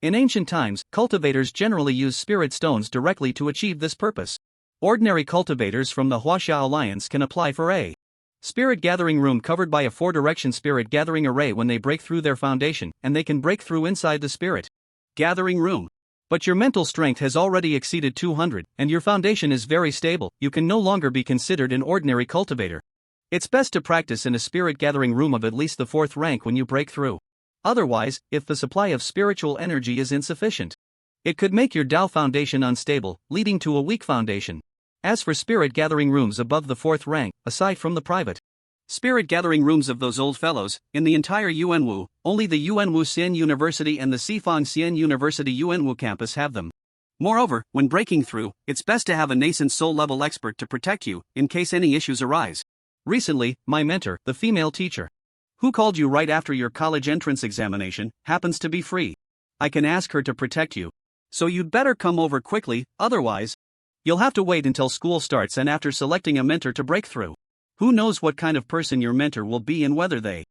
In ancient times, cultivators generally used spirit stones directly to achieve this purpose. Ordinary cultivators from the Huaxia Alliance can apply for a spirit gathering room covered by a 4-direction spirit gathering array when they break through their foundation, and they can break through inside the spirit gathering room. But your mental strength has already exceeded 200, and your foundation is very stable, you can no longer be considered an ordinary cultivator. It's best to practice in a spirit gathering room of at least the 4th rank when you break through. Otherwise, if the supply of spiritual energy is insufficient, it could make your Tao foundation unstable, leading to a weak foundation. As for spirit gathering rooms above the 4th rank, aside from the private spirit gathering rooms of those old fellows, in the entire Yuanwu, only the Yuanwu Xian University and the Xifang Xian University Yuanwu campus have them. Moreover, when breaking through, it's best to have a nascent soul-level expert to protect you, in case any issues arise. Recently, my mentor, the female teacher, who called you right after your college entrance examination, happens to be free. I can ask her to protect you. So you'd better come over quickly, otherwise, you'll have to wait until school starts and after selecting a mentor to break through. Who knows what kind of person your mentor will be and whether they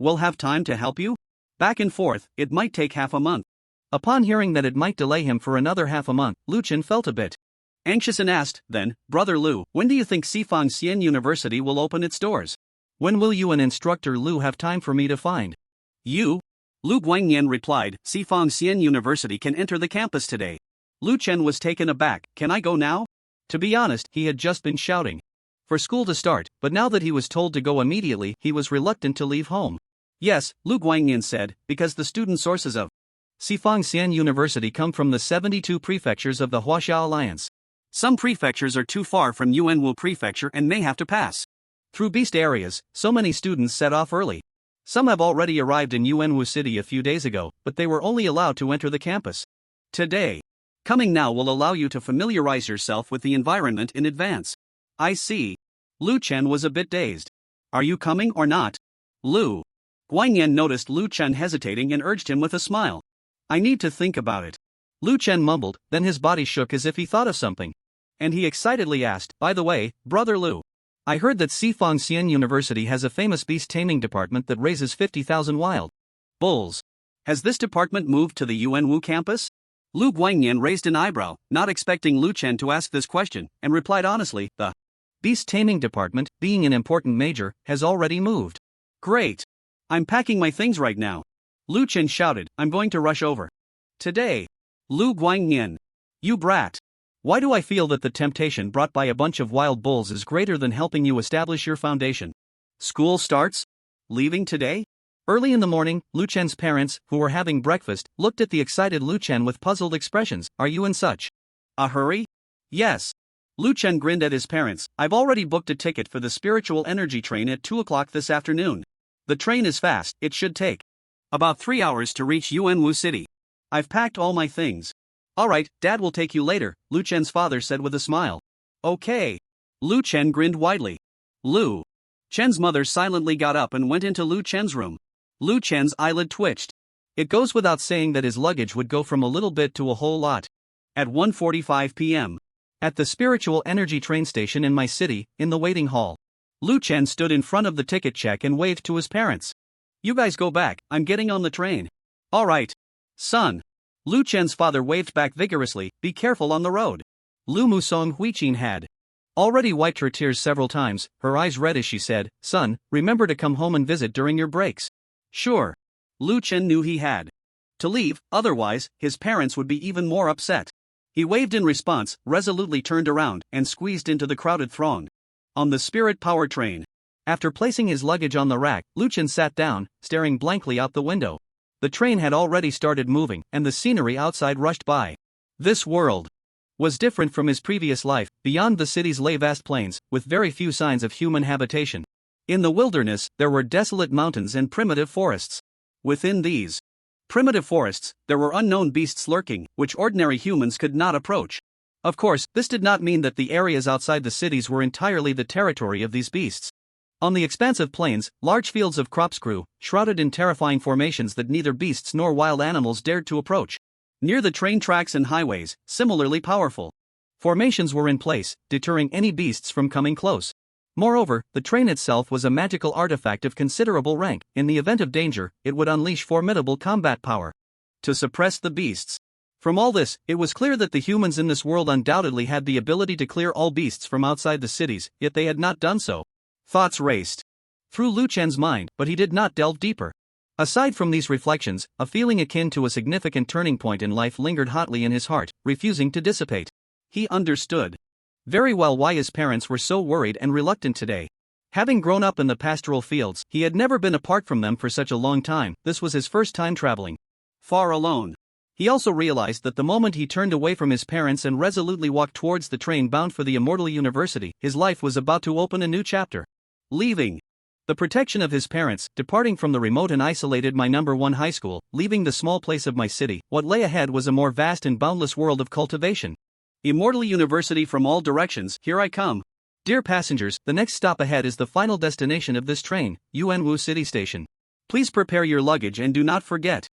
will have time to help you? Back and forth, it might take half a month. Upon hearing that it might delay him for another half a month, Lu Chen felt a bit anxious and asked, "Then, Brother Lu, when do you think Xifang Xian University will open its doors? When will you and instructor Lu have time for me to find you?" Lu Guangyan replied, "Xifang Xian University can enter the campus today." Lu Chen was taken aback. "Can I go now?" To be honest, he had just been shouting for school to start, but now that he was told to go immediately, he was reluctant to leave home. "Yes," Lu Guangyan said, "because the student sources of Xifang Xian University come from the 72 prefectures of the Huaxia Alliance. Some prefectures are too far from Yuanwu Prefecture and may have to pass through beast areas, so many students set off early. Some have already arrived in Yuanwu City a few days ago, but they were only allowed to enter the campus today. Coming now will allow you to familiarize yourself with the environment in advance." "I see." Lu Chen was a bit dazed. "Are you coming or not?" Lu Guangyan noticed Lu Chen hesitating and urged him with a smile. "I need to think about it." Lu Chen mumbled, then his body shook as if he thought of something. And he excitedly asked, "By the way, Brother Lu, I heard that Xifang Xian University has a famous beast taming department that raises 50,000 wild bulls. Has this department moved to the Yuanwu campus?" Lu Guangyan raised an eyebrow, not expecting Lu Chen to ask this question, and replied honestly, "The beast taming department, being an important major, has already moved." "Great. I'm packing my things right now." Lu Chen shouted, "I'm going to rush over today." Lu Guangyan. "You brat. Why do I feel that the temptation brought by a bunch of wild bulls is greater than helping you establish your foundation? School starts? Leaving today? Early in the morning, Lu Chen's parents, who were having breakfast, looked at the excited Lu Chen with puzzled expressions. Are you in such a hurry? Yes. Lu Chen grinned at his parents. I've already booked a ticket for the spiritual energy train at 2 o'clock this afternoon. The train is fast, it should take about 3 hours to reach Yuanwu City. I've packed all my things. Alright, Dad will take you later, Lu Chen's father said with a smile. Okay. Lu Chen grinned widely. Lu Chen's mother silently got up and went into Lu Chen's room. Lu Chen's eyelid twitched. It goes without saying that his luggage would go from a little bit to a whole lot. At 1:45 p.m. At the spiritual energy train station in my city, in the waiting hall, Lu Chen stood in front of the ticket check and waved to his parents. You guys go back, I'm getting on the train. Alright. Son. Lu Chen's father waved back vigorously, be careful on the road. Lu Musong Huiqin had already wiped her tears several times, her eyes red as she said, Son, remember to come home and visit during your breaks. Sure. Lu Chen knew he had to leave, otherwise, his parents would be even more upset. He waved in response, resolutely turned around, and squeezed into the crowded throng. On the spirit power train. After placing his luggage on the rack, Lu Chen sat down, staring blankly out the window. The train had already started moving, and the scenery outside rushed by. This world was different from his previous life. Beyond the cities lay vast plains, with very few signs of human habitation. In the wilderness, there were desolate mountains and primitive forests. Within these primitive forests, there were unknown beasts lurking, which ordinary humans could not approach. Of course, this did not mean that the areas outside the cities were entirely the territory of these beasts. On the expansive plains, large fields of crops grew, shrouded in terrifying formations that neither beasts nor wild animals dared to approach. Near the train tracks and highways, similarly powerful formations were in place, deterring any beasts from coming close. Moreover, the train itself was a magical artifact of considerable rank. In the event of danger, it would unleash formidable combat power to suppress the beasts. From all this, it was clear that the humans in this world undoubtedly had the ability to clear all beasts from outside the cities, yet they had not done so. Thoughts raced through Lu Chen's mind, but he did not delve deeper. Aside from these reflections, a feeling akin to a significant turning point in life lingered hotly in his heart, refusing to dissipate. He understood very well why his parents were so worried and reluctant today. Having grown up in the pastoral fields, he had never been apart from them for such a long time. This was his first time traveling far alone. He also realized that the moment he turned away from his parents and resolutely walked towards the train bound for the Immortal University, his life was about to open a new chapter. Leaving the protection of his parents, departing from the remote and isolated my number one high school, leaving the small place of my city, what lay ahead was a more vast and boundless world of cultivation. Immortal University from all directions, here I come. Dear passengers, the next stop ahead is the final destination of this train, Yuanwu City Station. Please prepare your luggage and do not forget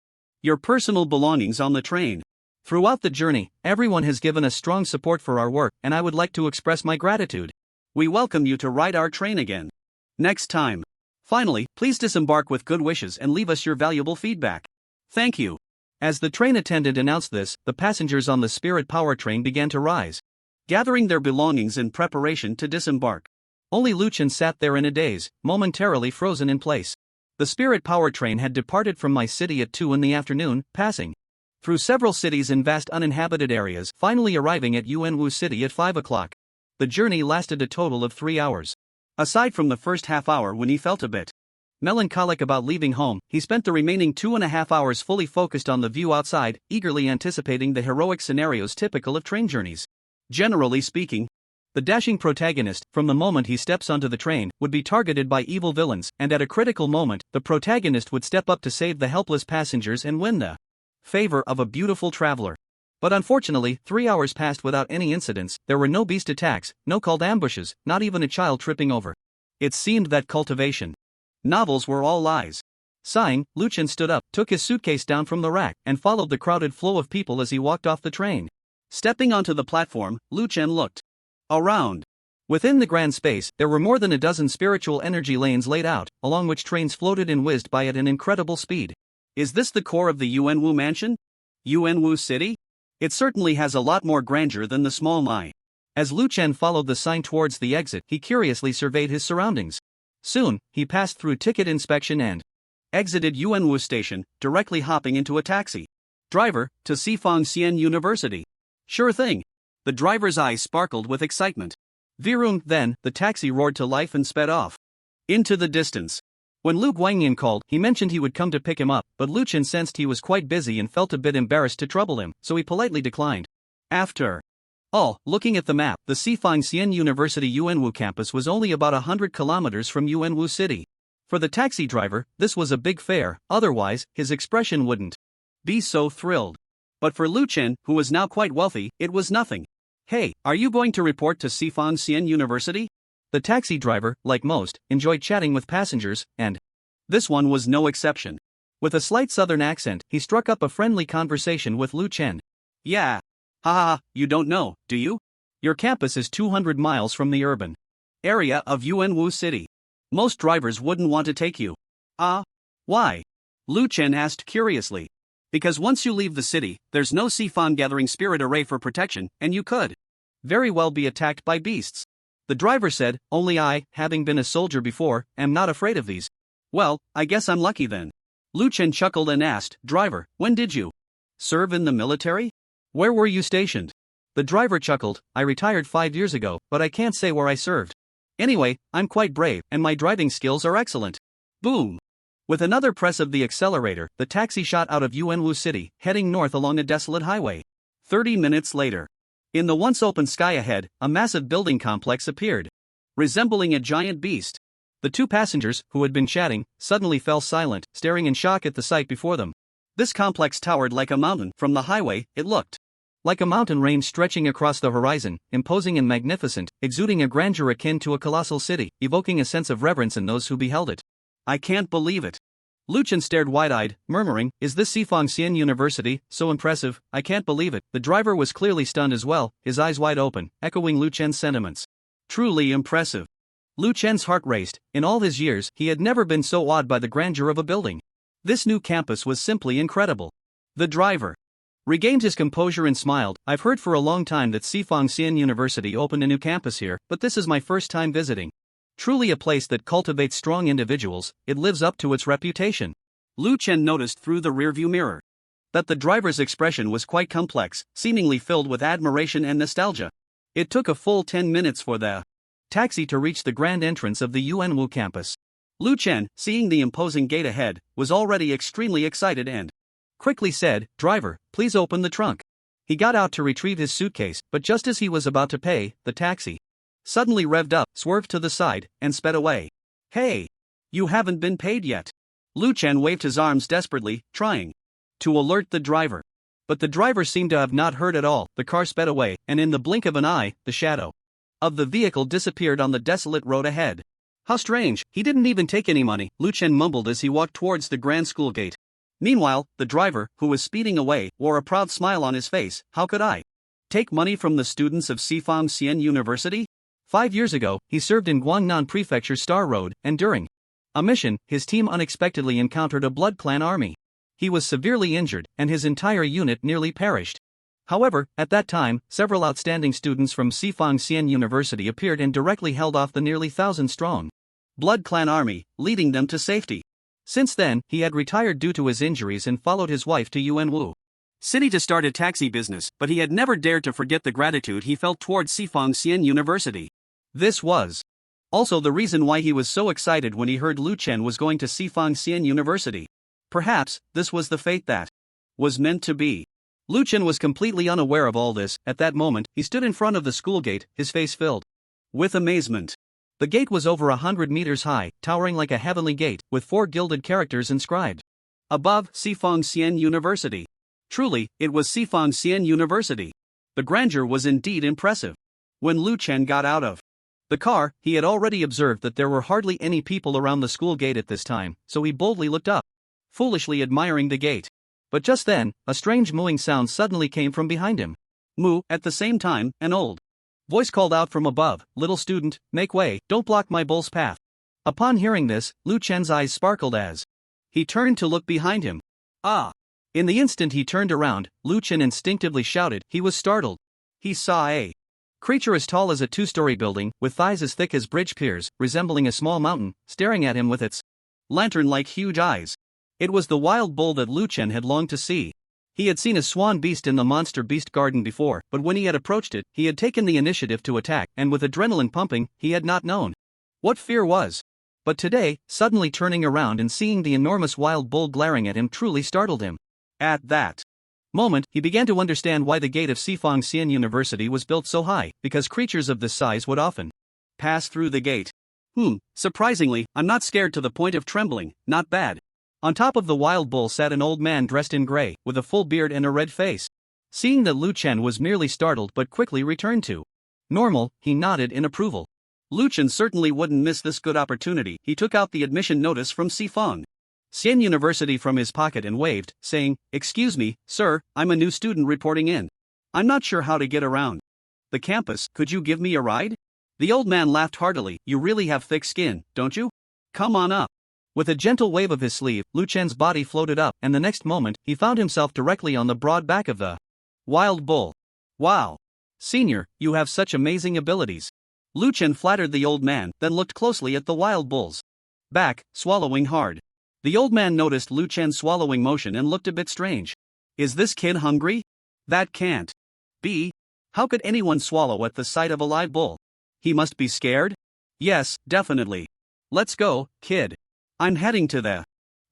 your personal belongings on the train. Throughout the journey, everyone has given us strong support for our work, and I would like to express my gratitude. We welcome you to ride our train again next time. Finally, please disembark with good wishes and leave us your valuable feedback. Thank you. As the train attendant announced this, the passengers on the Spirit Power train began to rise, gathering their belongings in preparation to disembark. Only Lu Chen sat there in a daze, momentarily frozen in place. The Spirit Power train had departed from my city at 2 in the afternoon, passing through several cities in vast uninhabited areas, finally arriving at Yuanwu City at 5 o'clock. The journey lasted a total of 3 hours. Aside from the first half hour when he felt a bit melancholic about leaving home, he spent the remaining 2.5 hours fully focused on the view outside, eagerly anticipating the heroic scenarios typical of train journeys. Generally speaking, the dashing protagonist, from the moment he steps onto the train, would be targeted by evil villains, and at a critical moment, the protagonist would step up to save the helpless passengers and win the favor of a beautiful traveler. But unfortunately, 3 hours passed without any incidents. There were no beast attacks, no called ambushes, not even a child tripping over. It seemed that cultivation novels were all lies. Sighing, Lu Chen stood up, took his suitcase down from the rack, and followed the crowded flow of people as he walked off the train. Stepping onto the platform, Lu Chen looked around. Within the grand space, there were more than a dozen spiritual energy lanes laid out, along which trains floated and whizzed by at an incredible speed. Is this the core of the Yuanwu mansion? Yuanwu City? It certainly has a lot more grandeur than the small Mai. As Lu Chen followed the sign towards the exit, he curiously surveyed his surroundings. Soon, he passed through ticket inspection and exited Yuanwu Station, directly hopping into a taxi. Driver, to Sifang Xian University. Sure thing. The driver's eyes sparkled with excitement. Virun, then, the taxi roared to life and sped off. Into the distance. When Lu Guangyan called, he mentioned he would come to pick him up, but Lu Chen sensed he was quite busy and felt a bit embarrassed to trouble him, so he politely declined. After all, looking at the map, the Sifang Xian University Yuanwu campus was only about 100 kilometers from Yuanwu City. For the taxi driver, this was a big fare, otherwise, his expression wouldn't be so thrilled. But for Lu Chen, who was now quite wealthy, it was nothing. Hey, are you going to report to Sifang Xian University? The taxi driver, like most, enjoyed chatting with passengers, and this one was no exception. With a slight southern accent, he struck up a friendly conversation with Lu Chen. Yeah. Haha, you don't know, do you? Your campus is 200 miles from the urban area of Yuanwu City. Most drivers wouldn't want to take you. Why? Lu Chen asked curiously. Because once you leave the city, there's no Sifang Gathering Spirit Array for protection, and you could very well be attacked by beasts. The driver said, only I, having been a soldier before, am not afraid of these. Well, I guess I'm lucky then. Lu Chen chuckled and asked, Driver, when did you serve in the military? Where were you stationed? The driver chuckled, I retired 5 years ago, but I can't say where I served. Anyway, I'm quite brave, and my driving skills are excellent. Boom! With another press of the accelerator, the taxi shot out of Yuanwu City, heading north along a desolate highway. 30 minutes later. In the once open sky ahead, a massive building complex appeared, resembling a giant beast. The two passengers, who had been chatting, suddenly fell silent, staring in shock at the sight before them. This complex towered like a mountain. From the highway, it looked like a mountain range stretching across the horizon, imposing and magnificent, exuding a grandeur akin to a colossal city, evoking a sense of reverence in those who beheld it. I can't believe it. Lu Chen stared wide-eyed, murmuring, Is this Sifang Xian University so impressive? I can't believe it. The driver was clearly stunned as well, his eyes wide open, echoing Lu Chen's sentiments. Truly impressive. Lu Chen's heart raced. In all his years, he had never been so awed by the grandeur of a building. This new campus was simply incredible. The driver regained his composure and smiled. I've heard for a long time that Sifang Xian University opened a new campus here, but this is my first time visiting. Truly a place that cultivates strong individuals, it lives up to its reputation. Lu Chen noticed through the rearview mirror that the driver's expression was quite complex, seemingly filled with admiration and nostalgia. It took a full 10 minutes for the taxi to reach the grand entrance of the Yuanwu campus. Lu Chen, seeing the imposing gate ahead, was already extremely excited and quickly said, Driver, please open the trunk. He got out to retrieve his suitcase, but just as he was about to pay, the taxi suddenly revved up, swerved to the side, and sped away. Hey! You haven't been paid yet. Lu Chen waved his arms desperately, trying to alert the driver. But the driver seemed to have not heard at all. The car sped away, and in the blink of an eye, the shadow of the vehicle disappeared on the desolate road ahead. How strange, he didn't even take any money, Lu Chen mumbled as he walked towards the grand school gate. Meanwhile, the driver, who was speeding away, wore a proud smile on his face. How could I take money from the students of Sifang Xian University? 5 years ago, he served in Guangnan Prefecture's Star Road, and during a mission, his team unexpectedly encountered a Blood Clan army. He was severely injured, and his entire unit nearly perished. However, at that time, several outstanding students from Sifang Xian University appeared and directly held off the nearly 1,000-strong Blood Clan army, leading them to safety. Since then, he had retired due to his injuries and followed his wife to Yuanwu City to start a taxi business, but he had never dared to forget the gratitude he felt towards Sifang Xian University. This was also the reason why he was so excited when he heard Lu Chen was going to Sifang Xian University. Perhaps, this was the fate that was meant to be. Lu Chen was completely unaware of all this. At that moment, he stood in front of the school gate, his face filled with amazement. The gate was over 100 meters high, towering like a heavenly gate, with 4 gilded characters inscribed above, Sifang Xian University. Truly, it was Sifang Xian University. The grandeur was indeed impressive. When Lu Chen got out of the car, he had already observed that there were hardly any people around the school gate at this time, so he boldly looked up, foolishly admiring the gate. But just then, a strange mooing sound suddenly came from behind him. Moo, at the same time, an old voice called out from above, Little student, make way, don't block my bull's path. Upon hearing this, Lu Chen's eyes sparkled as he turned to look behind him. Ah! In the instant he turned around, Lu Chen instinctively shouted. He was startled. He saw a creature as tall as a 2-story building, with thighs as thick as bridge piers, resembling a small mountain, staring at him with its lantern-like huge eyes. It was the wild bull that Lu Chen had longed to see. He had seen a swan beast in the monster beast garden before, but when he had approached it, he had taken the initiative to attack, and with adrenaline pumping, he had not known what fear was. But today, suddenly turning around and seeing the enormous wild bull glaring at him truly startled him. At that moment, he began to understand why the gate of Sifang Xian University was built so high, because creatures of this size would often pass through the gate. Surprisingly, I'm not scared to the point of trembling, not bad. On top of the wild bull sat an old man dressed in gray, with a full beard and a red face. Seeing that Lu Chen was merely startled but quickly returned to normal, he nodded in approval. Lu Chen certainly wouldn't miss this good opportunity. He took out the admission notice from Sifang Xian University from his pocket and waved, saying, "Excuse me, sir, I'm a new student reporting in. I'm not sure how to get around the campus, could you give me a ride?" The old man laughed heartily. "You really have thick skin, don't you? Come on up." With a gentle wave of his sleeve, Lu Chen's body floated up, and the next moment, he found himself directly on the broad back of the wild bull. "Wow! Senior, you have such amazing abilities." Lu Chen flattered the old man, then looked closely at the wild bull's back, swallowing hard. The old man noticed Lu Chen's swallowing motion and looked a bit strange. "Is this kid hungry? That can't be. How could anyone swallow at the sight of a live bull? He must be scared? Yes, definitely. Let's go, kid. I'm heading to the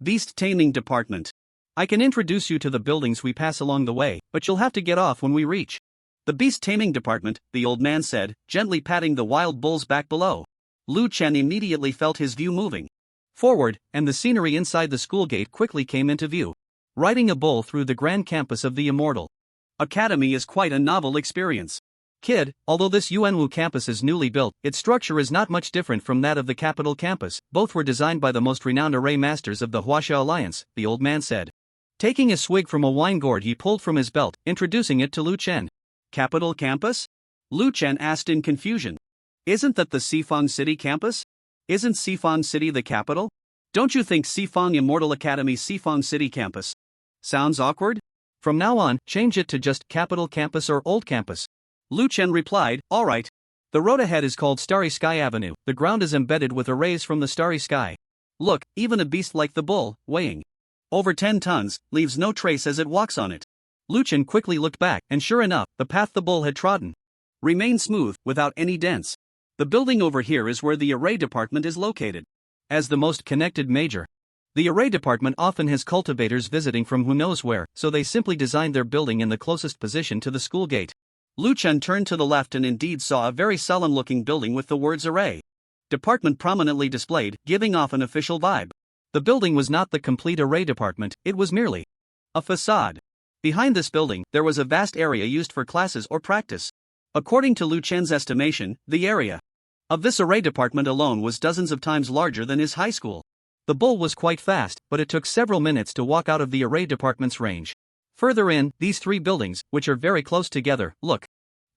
beast taming department. I can introduce you to the buildings we pass along the way, but you'll have to get off when we reach the beast taming department," the old man said, gently patting the wild bull's back below. Lu Chen immediately felt his view moving forward, and the scenery inside the school gate quickly came into view. Riding a bull through the grand campus of the Immortal Academy is quite a novel experience. Kid, although this Yuanwu campus is newly built, its structure is not much different from that of the capital campus. Both were designed by the most renowned array masters of the Huaxia Alliance, the old man said. Taking a swig from a wine gourd he pulled from his belt, introducing it to Lu Chen. "Capital campus?" Lu Chen asked in confusion. "Isn't that the Sifang City campus? Isn't Sifang City the capital? Don't you think Sifang Immortal Academy Sifang City campus sounds awkward? From now on, change it to just Capital Campus or Old Campus." Lu Chen replied, "All right. The road ahead is called Starry Sky Avenue. The ground is embedded with arrays from the starry sky. Look, even a beast like the bull, weighing over 10 tons, leaves no trace as it walks on it." Lu Chen quickly looked back, and sure enough, the path the bull had trodden remained smooth, without any dents. The building over here is where the array department is located. As the most connected major, the array department often has cultivators visiting from who knows where, so they simply designed their building in the closest position to the school gate. Lu Chen turned to the left and indeed saw a very solemn-looking building with the words array department prominently displayed, giving off an official vibe. The building was not the complete array department, it was merely a facade. Behind this building, there was a vast area used for classes or practice. According to Lu Chen's estimation, the area of this array department alone was dozens of times larger than his high school. The bull was quite fast, but it took several minutes to walk out of the array department's range. Further in, these three buildings, which are very close together, look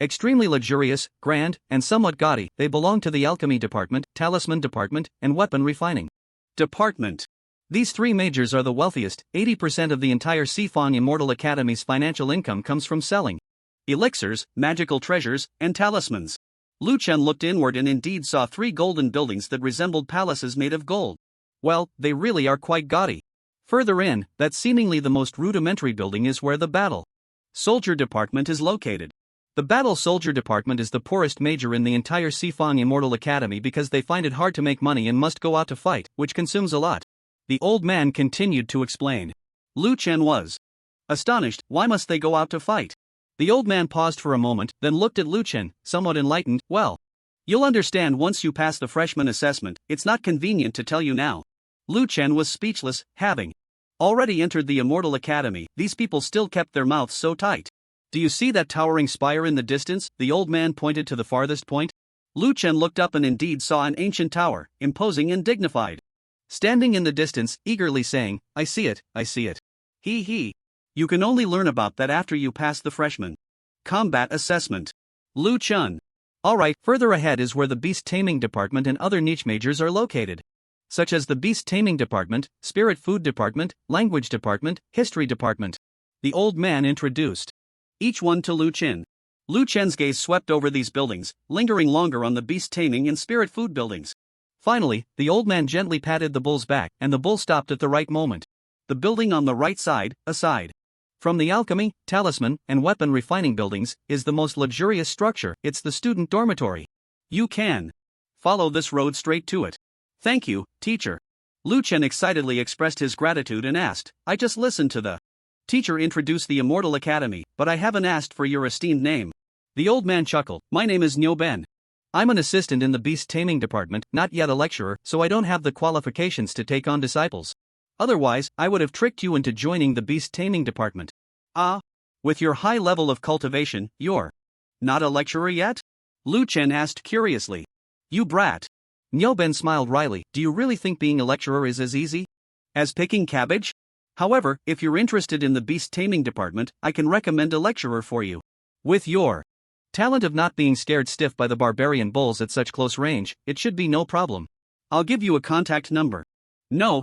extremely luxurious, grand, and somewhat gaudy. They belong to the alchemy department, talisman department, and weapon refining department. These three majors are the wealthiest. 80% of the entire Sifang Immortal Academy's financial income comes from selling elixirs, magical treasures, and talismans. Lu Chen looked inward and indeed saw three golden buildings that resembled palaces made of gold. Well, they really are quite gaudy. Further in, that seemingly the most rudimentary building is where the battle soldier department is located. The battle soldier department is the poorest major in the entire Sifang Immortal Academy because they find it hard to make money and must go out to fight, which consumes a lot. The old man continued to explain. Lu Chen was astonished. Why must they go out to fight? The old man paused for a moment, then looked at Lu Chen, somewhat enlightened. Well, you'll understand once you pass the freshman assessment, it's not convenient to tell you now. Lu Chen was speechless, having already entered the Immortal Academy. These people still kept their mouths so tight. Do you see that towering spire in the distance? The old man pointed to the farthest point. Lu Chen looked up and indeed saw an ancient tower, imposing and dignified, standing in the distance, eagerly saying, I see it, I see it. He. You can only learn about that after you pass the freshman combat assessment. Lu Chen. Alright, further ahead is where the beast taming department and other niche majors are located, such as the beast taming department, spirit food department, language department, history department. The old man introduced each one to Lu Chen. Lu Chen's gaze swept over these buildings, lingering longer on the beast taming and spirit food buildings. Finally, the old man gently patted the bull's back, and the bull stopped at the right moment. The building on the right side, aside From the alchemy, talisman, and weapon refining buildings, is the most luxurious structure. It's the student dormitory. You can follow this road straight to it. Thank you, teacher. Lu Chen excitedly expressed his gratitude and asked, I just listened to the teacher introduce the Immortal Academy, but I haven't asked for your esteemed name. The old man chuckled. My name is Niu Ben. I'm an assistant in the beast taming department, not yet a lecturer, so I don't have the qualifications to take on disciples. Otherwise, I would have tricked you into joining the beast taming department. Ah, with your high level of cultivation, you're not a lecturer yet? Lu Chen asked curiously. You brat. Niu Ben smiled wryly. Do you really think being a lecturer is as easy as picking cabbage? However, if you're interested in the beast taming department, I can recommend a lecturer for you. With your talent of not being scared stiff by the barbarian bulls at such close range, it should be no problem. I'll give you a contact number. No.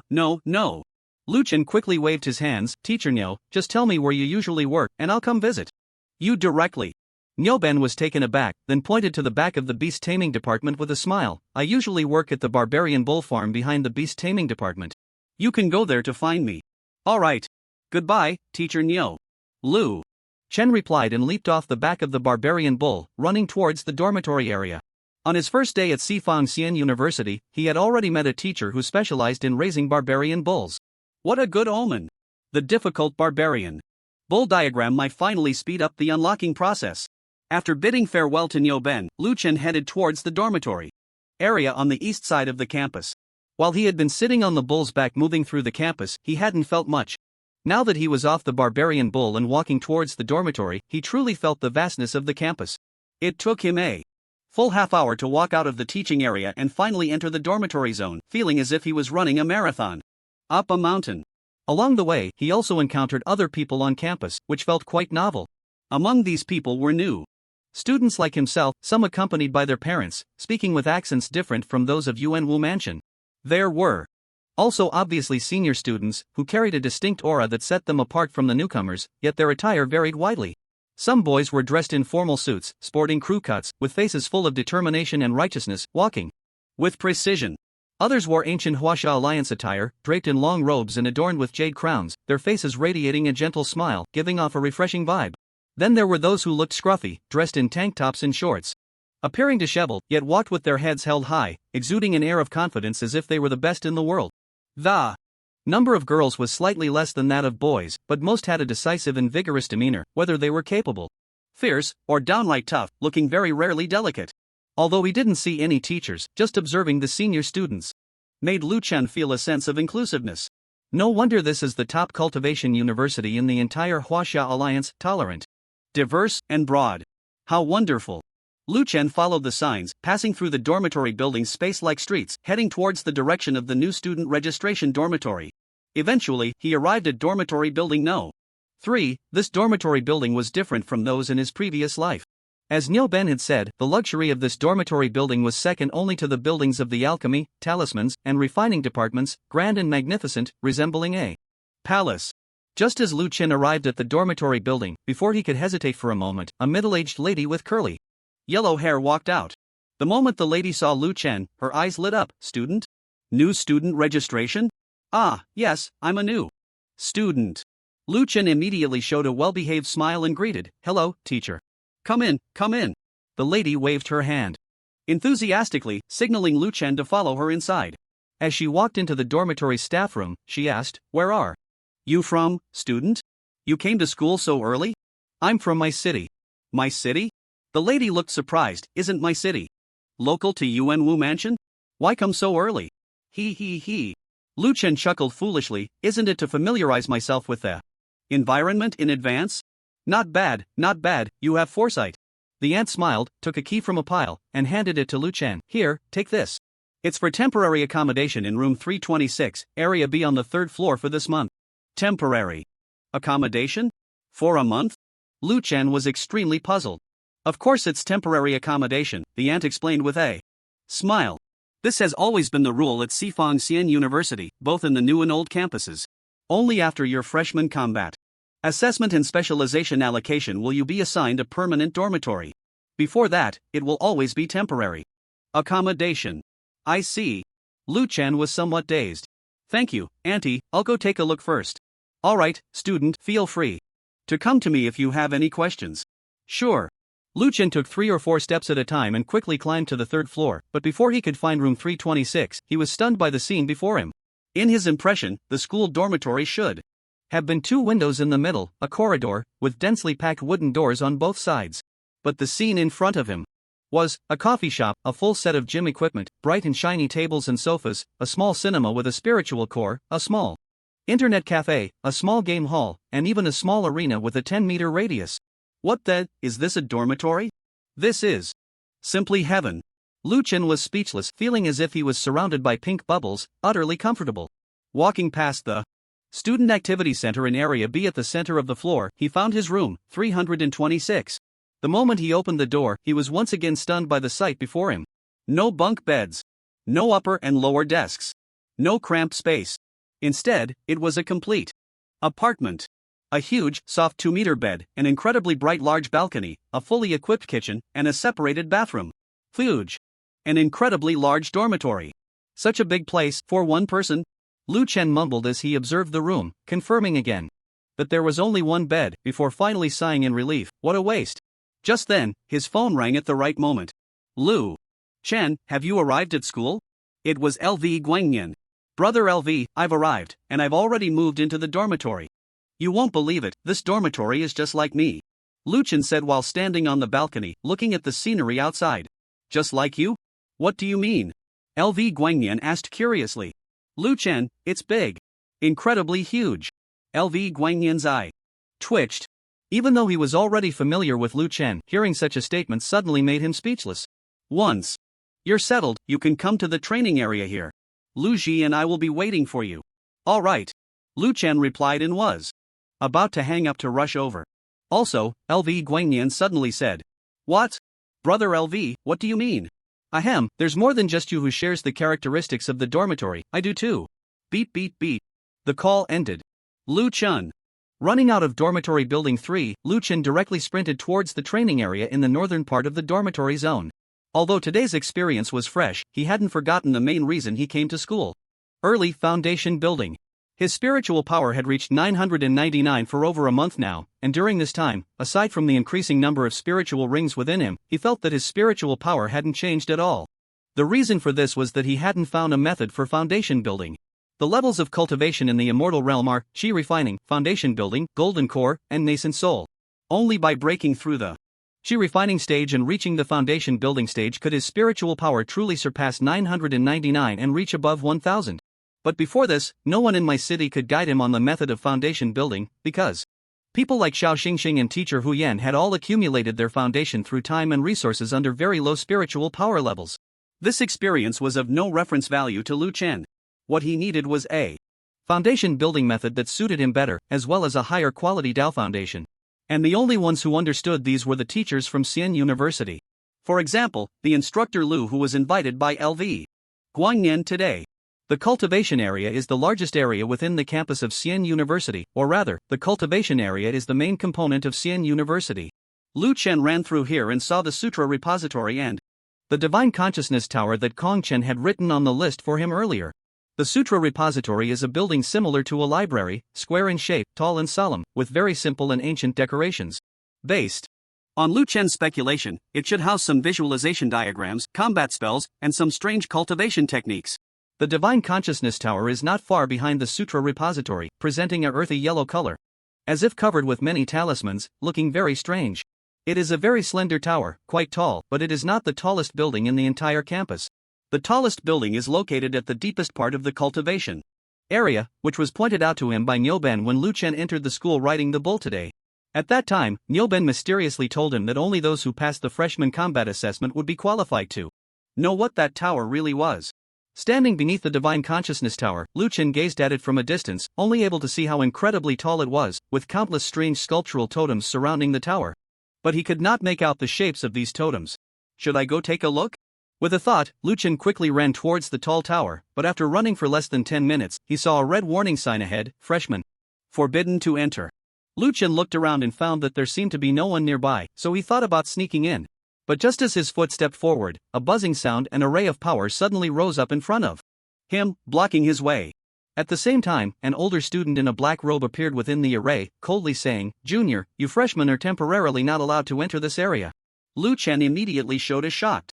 Lu Chen quickly waved his hands. Teacher Niu, just tell me where you usually work, and I'll come visit. You directly. Niu Ben was taken aback, then pointed to the back of the beast taming department with a smile. I usually work at the barbarian bull farm behind the beast taming department. You can go there to find me. Alright. Goodbye, Teacher Niu. Lu Chen replied and leaped off the back of the barbarian bull, running towards the dormitory area. On his first day at Sifang Xian University, he had already met a teacher who specialized in raising barbarian bulls. What a good omen! The difficult barbarian bull diagram might finally speed up the unlocking process. After bidding farewell to Niu Ben, Lu Chen headed towards the dormitory area on the east side of the campus. While he had been sitting on the bull's back moving through the campus, he hadn't felt much. Now that he was off the barbarian bull and walking towards the dormitory, he truly felt the vastness of the campus. It took him a full half hour to walk out of the teaching area and finally enter the dormitory zone, feeling as if he was running a marathon up a mountain. Along the way, he also encountered other people on campus, which felt quite novel. Among these people were new students like himself, some accompanied by their parents, speaking with accents different from those of Yuanwu Mansion. There were also obviously senior students, who carried a distinct aura that set them apart from the newcomers, yet their attire varied widely. Some boys were dressed in formal suits, sporting crew cuts, with faces full of determination and righteousness, walking with precision. Others wore ancient Huaxia Alliance attire, draped in long robes and adorned with jade crowns, their faces radiating a gentle smile, giving off a refreshing vibe. Then there were those who looked scruffy, dressed in tank tops and shorts, appearing disheveled, yet walked with their heads held high, exuding an air of confidence as if they were the best in the world. The number of girls was slightly less than that of boys, but most had a decisive and vigorous demeanor, whether they were capable, fierce, or downright tough, looking very rarely delicate. Although he didn't see any teachers, just observing the senior students made Lu Chen feel a sense of inclusiveness. No wonder this is the top cultivation university in the entire Huaxia Alliance, tolerant, diverse, and broad. How wonderful! Lu Chen followed the signs, passing through the dormitory building's space-like streets, heading towards the direction of the new student registration dormitory. Eventually, he arrived at dormitory building No. 3. This dormitory building was different from those in his previous life. As Niu Ben had said, the luxury of this dormitory building was second only to the buildings of the alchemy, talismans, and refining departments, grand and magnificent, resembling a palace. Just as Lu Chen arrived at the dormitory building, before he could hesitate for a moment, a middle-aged lady with curly yellow hair walked out. The moment the lady saw Lu Chen, her eyes lit up. Student? New student registration? Ah, yes, I'm a new student. Lu Chen immediately showed a well-behaved smile and greeted, hello, teacher. Come in, come in. The lady waved her hand enthusiastically, signaling Lu Chen to follow her inside. As she walked into the dormitory staff room, she asked, where are you from, student? You came to school so early? I'm from my city. My city? The lady looked surprised. Isn't my city local to Yuanwu Mansion? Why come so early? He. Lu Chen chuckled foolishly. Isn't it to familiarize myself with the environment in advance? Not bad, you have foresight. The aunt smiled, took a key from a pile, and handed it to Lu Chen. Here, take this. It's for temporary accommodation in room 326, area B on the 3rd floor for this month. Temporary accommodation? For a month? Lu Chen was extremely puzzled. Of course it's temporary accommodation, the aunt explained with a smile. This has always been the rule at Sifang Xian University, both in the new and old campuses. Only after your freshman combat assessment and specialization allocation will you be assigned a permanent dormitory. Before that, it will always be temporary accommodation. I see. Lu Chen was somewhat dazed. Thank you, auntie, I'll go take a look first. Alright, student, feel free To come to me if you have any questions. Sure. Lu Chen took 3 or 4 steps at a time and quickly climbed to the 3rd floor, but before he could find room 326, he was stunned by the scene before him. In his impression, the school dormitory should have been 2 windows in the middle, a corridor, with densely packed wooden doors on both sides. But the scene in front of him was a coffee shop, a full set of gym equipment, bright and shiny tables and sofas, a small cinema with a spiritual core, a small internet cafe, a small game hall, and even a small arena with a 10-meter radius. What the, is this a dormitory? This is simply heaven. Lu Chen was speechless, feeling as if he was surrounded by pink bubbles, utterly comfortable. Walking past the Student Activity Center in Area B at the center of the floor, he found his room, 326. The moment he opened the door, he was once again stunned by the sight before him. No bunk beds. No upper and lower desks. No cramped space. Instead, it was a complete apartment. A huge, soft 2-meter bed, an incredibly bright large balcony, a fully equipped kitchen, and a separated bathroom. Huge. An incredibly large dormitory. Such a big place for one person? Lu Chen mumbled as he observed the room, confirming again that there was only one bed, before finally sighing in relief. What a waste. Just then, his phone rang at the right moment. Lu Chen, have you arrived at school? It was LV Guangyan. Brother LV, I've arrived, and I've already moved into the dormitory. You won't believe it, this dormitory is just like me. Lu Chen said while standing on the balcony, looking at the scenery outside. Just like you? What do you mean? LV Guangyan asked curiously. Lu Chen, it's big. Incredibly huge. LV Guangyan's eye twitched. Even though he was already familiar with Lu Chen, hearing such a statement suddenly made him speechless. Once you're settled, you can come to the training area here. Lu Ji and I will be waiting for you. All right. Lu Chen replied and was about to hang up to rush over. Also, LV Guangyan suddenly said. What? Brother LV, what do you mean? Ahem, there's more than just you who shares the characteristics of the dormitory, I do too. Beep beep beep. The call ended. Lu Chen. Running out of dormitory building 3, Lu Chen directly sprinted towards the training area in the northern part of the dormitory zone. Although today's experience was fresh, he hadn't forgotten the main reason he came to school. Early foundation building. His spiritual power had reached 999 for over a month now, and during this time, aside from the increasing number of spiritual rings within him, he felt that his spiritual power hadn't changed at all. The reason for this was that he hadn't found a method for foundation building. The levels of cultivation in the immortal realm are Qi refining, foundation building, golden core, and nascent soul. Only by breaking through the Qi refining stage and reaching the foundation building stage could his spiritual power truly surpass 999 and reach above 1000. But before this, no one in my city could guide him on the method of foundation building, because people like Xiao Xingxing and teacher Hu Yan had all accumulated their foundation through time and resources under very low spiritual power levels. This experience was of no reference value to Lu Chen. What he needed was a foundation building method that suited him better, as well as a higher quality Dao foundation. And the only ones who understood these were the teachers from Xian University. For example, the instructor Lu, who was invited by LV Guangyan today. The cultivation area is the largest area within the campus of Xian University, or rather, the cultivation area is the main component of Xian University. Lu Chen ran through here and saw the Sutra Repository and the Divine Consciousness Tower that Kong Chen had written on the list for him earlier. The Sutra Repository is a building similar to a library, square in shape, tall and solemn, with very simple and ancient decorations. Based on Lu Chen's speculation, it should house some visualization diagrams, combat spells, and some strange cultivation techniques. The Divine Consciousness Tower is not far behind the Sutra Repository, presenting a earthy yellow color, as if covered with many talismans, looking very strange. It is a very slender tower, quite tall, but it is not the tallest building in the entire campus. The tallest building is located at the deepest part of the cultivation area, which was pointed out to him by Nyoben when Lu Chen entered the school riding the bull today. At that time, Nyoben mysteriously told him that only those who passed the freshman combat assessment would be qualified to know what that tower really was. Standing beneath the Divine Consciousness Tower, Lu Chen gazed at it from a distance, only able to see how incredibly tall it was, with countless strange sculptural totems surrounding the tower. But he could not make out the shapes of these totems. Should I go take a look? With a thought, Lu Chen quickly ran towards the tall tower, but after running for less than 10 minutes, he saw a red warning sign ahead, freshman. Forbidden to enter. Lu Chen looked around and found that there seemed to be no one nearby, so he thought about sneaking in. But just as his foot stepped forward, a buzzing sound and a ray of power suddenly rose up in front of him, blocking his way. At the same time, an older student in a black robe appeared within the array, coldly saying, "Junior, you freshmen are temporarily not allowed to enter this area." Lu Chen immediately showed a shocked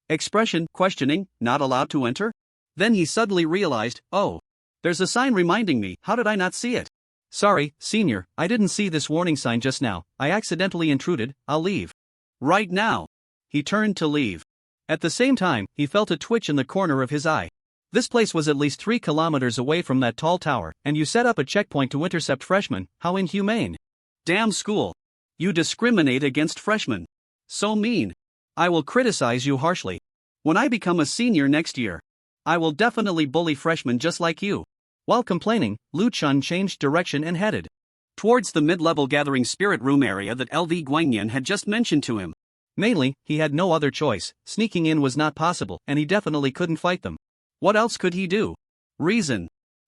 expression, questioning, "Not allowed to enter?" Then he suddenly realized, "Oh, there's a sign reminding me, how did I not see it?" "Sorry, senior, I didn't see this warning sign just now, I accidentally intruded, I'll leave." Right now. He turned to leave. At the same time, he felt a twitch in the corner of his eye. This place was at least 3 kilometers away from that tall tower, and you set up a checkpoint to intercept freshmen, how inhumane. Damn school. You discriminate against freshmen. So mean. I will criticize you harshly. When I become a senior next year, I will definitely bully freshmen just like you. While complaining, Lu Chun changed direction and headed towards the mid-level gathering spirit room area that LV Guangyan had just mentioned to him. Mainly, he had no other choice, sneaking in was not possible, and he definitely couldn't fight them. What else could he do? Reason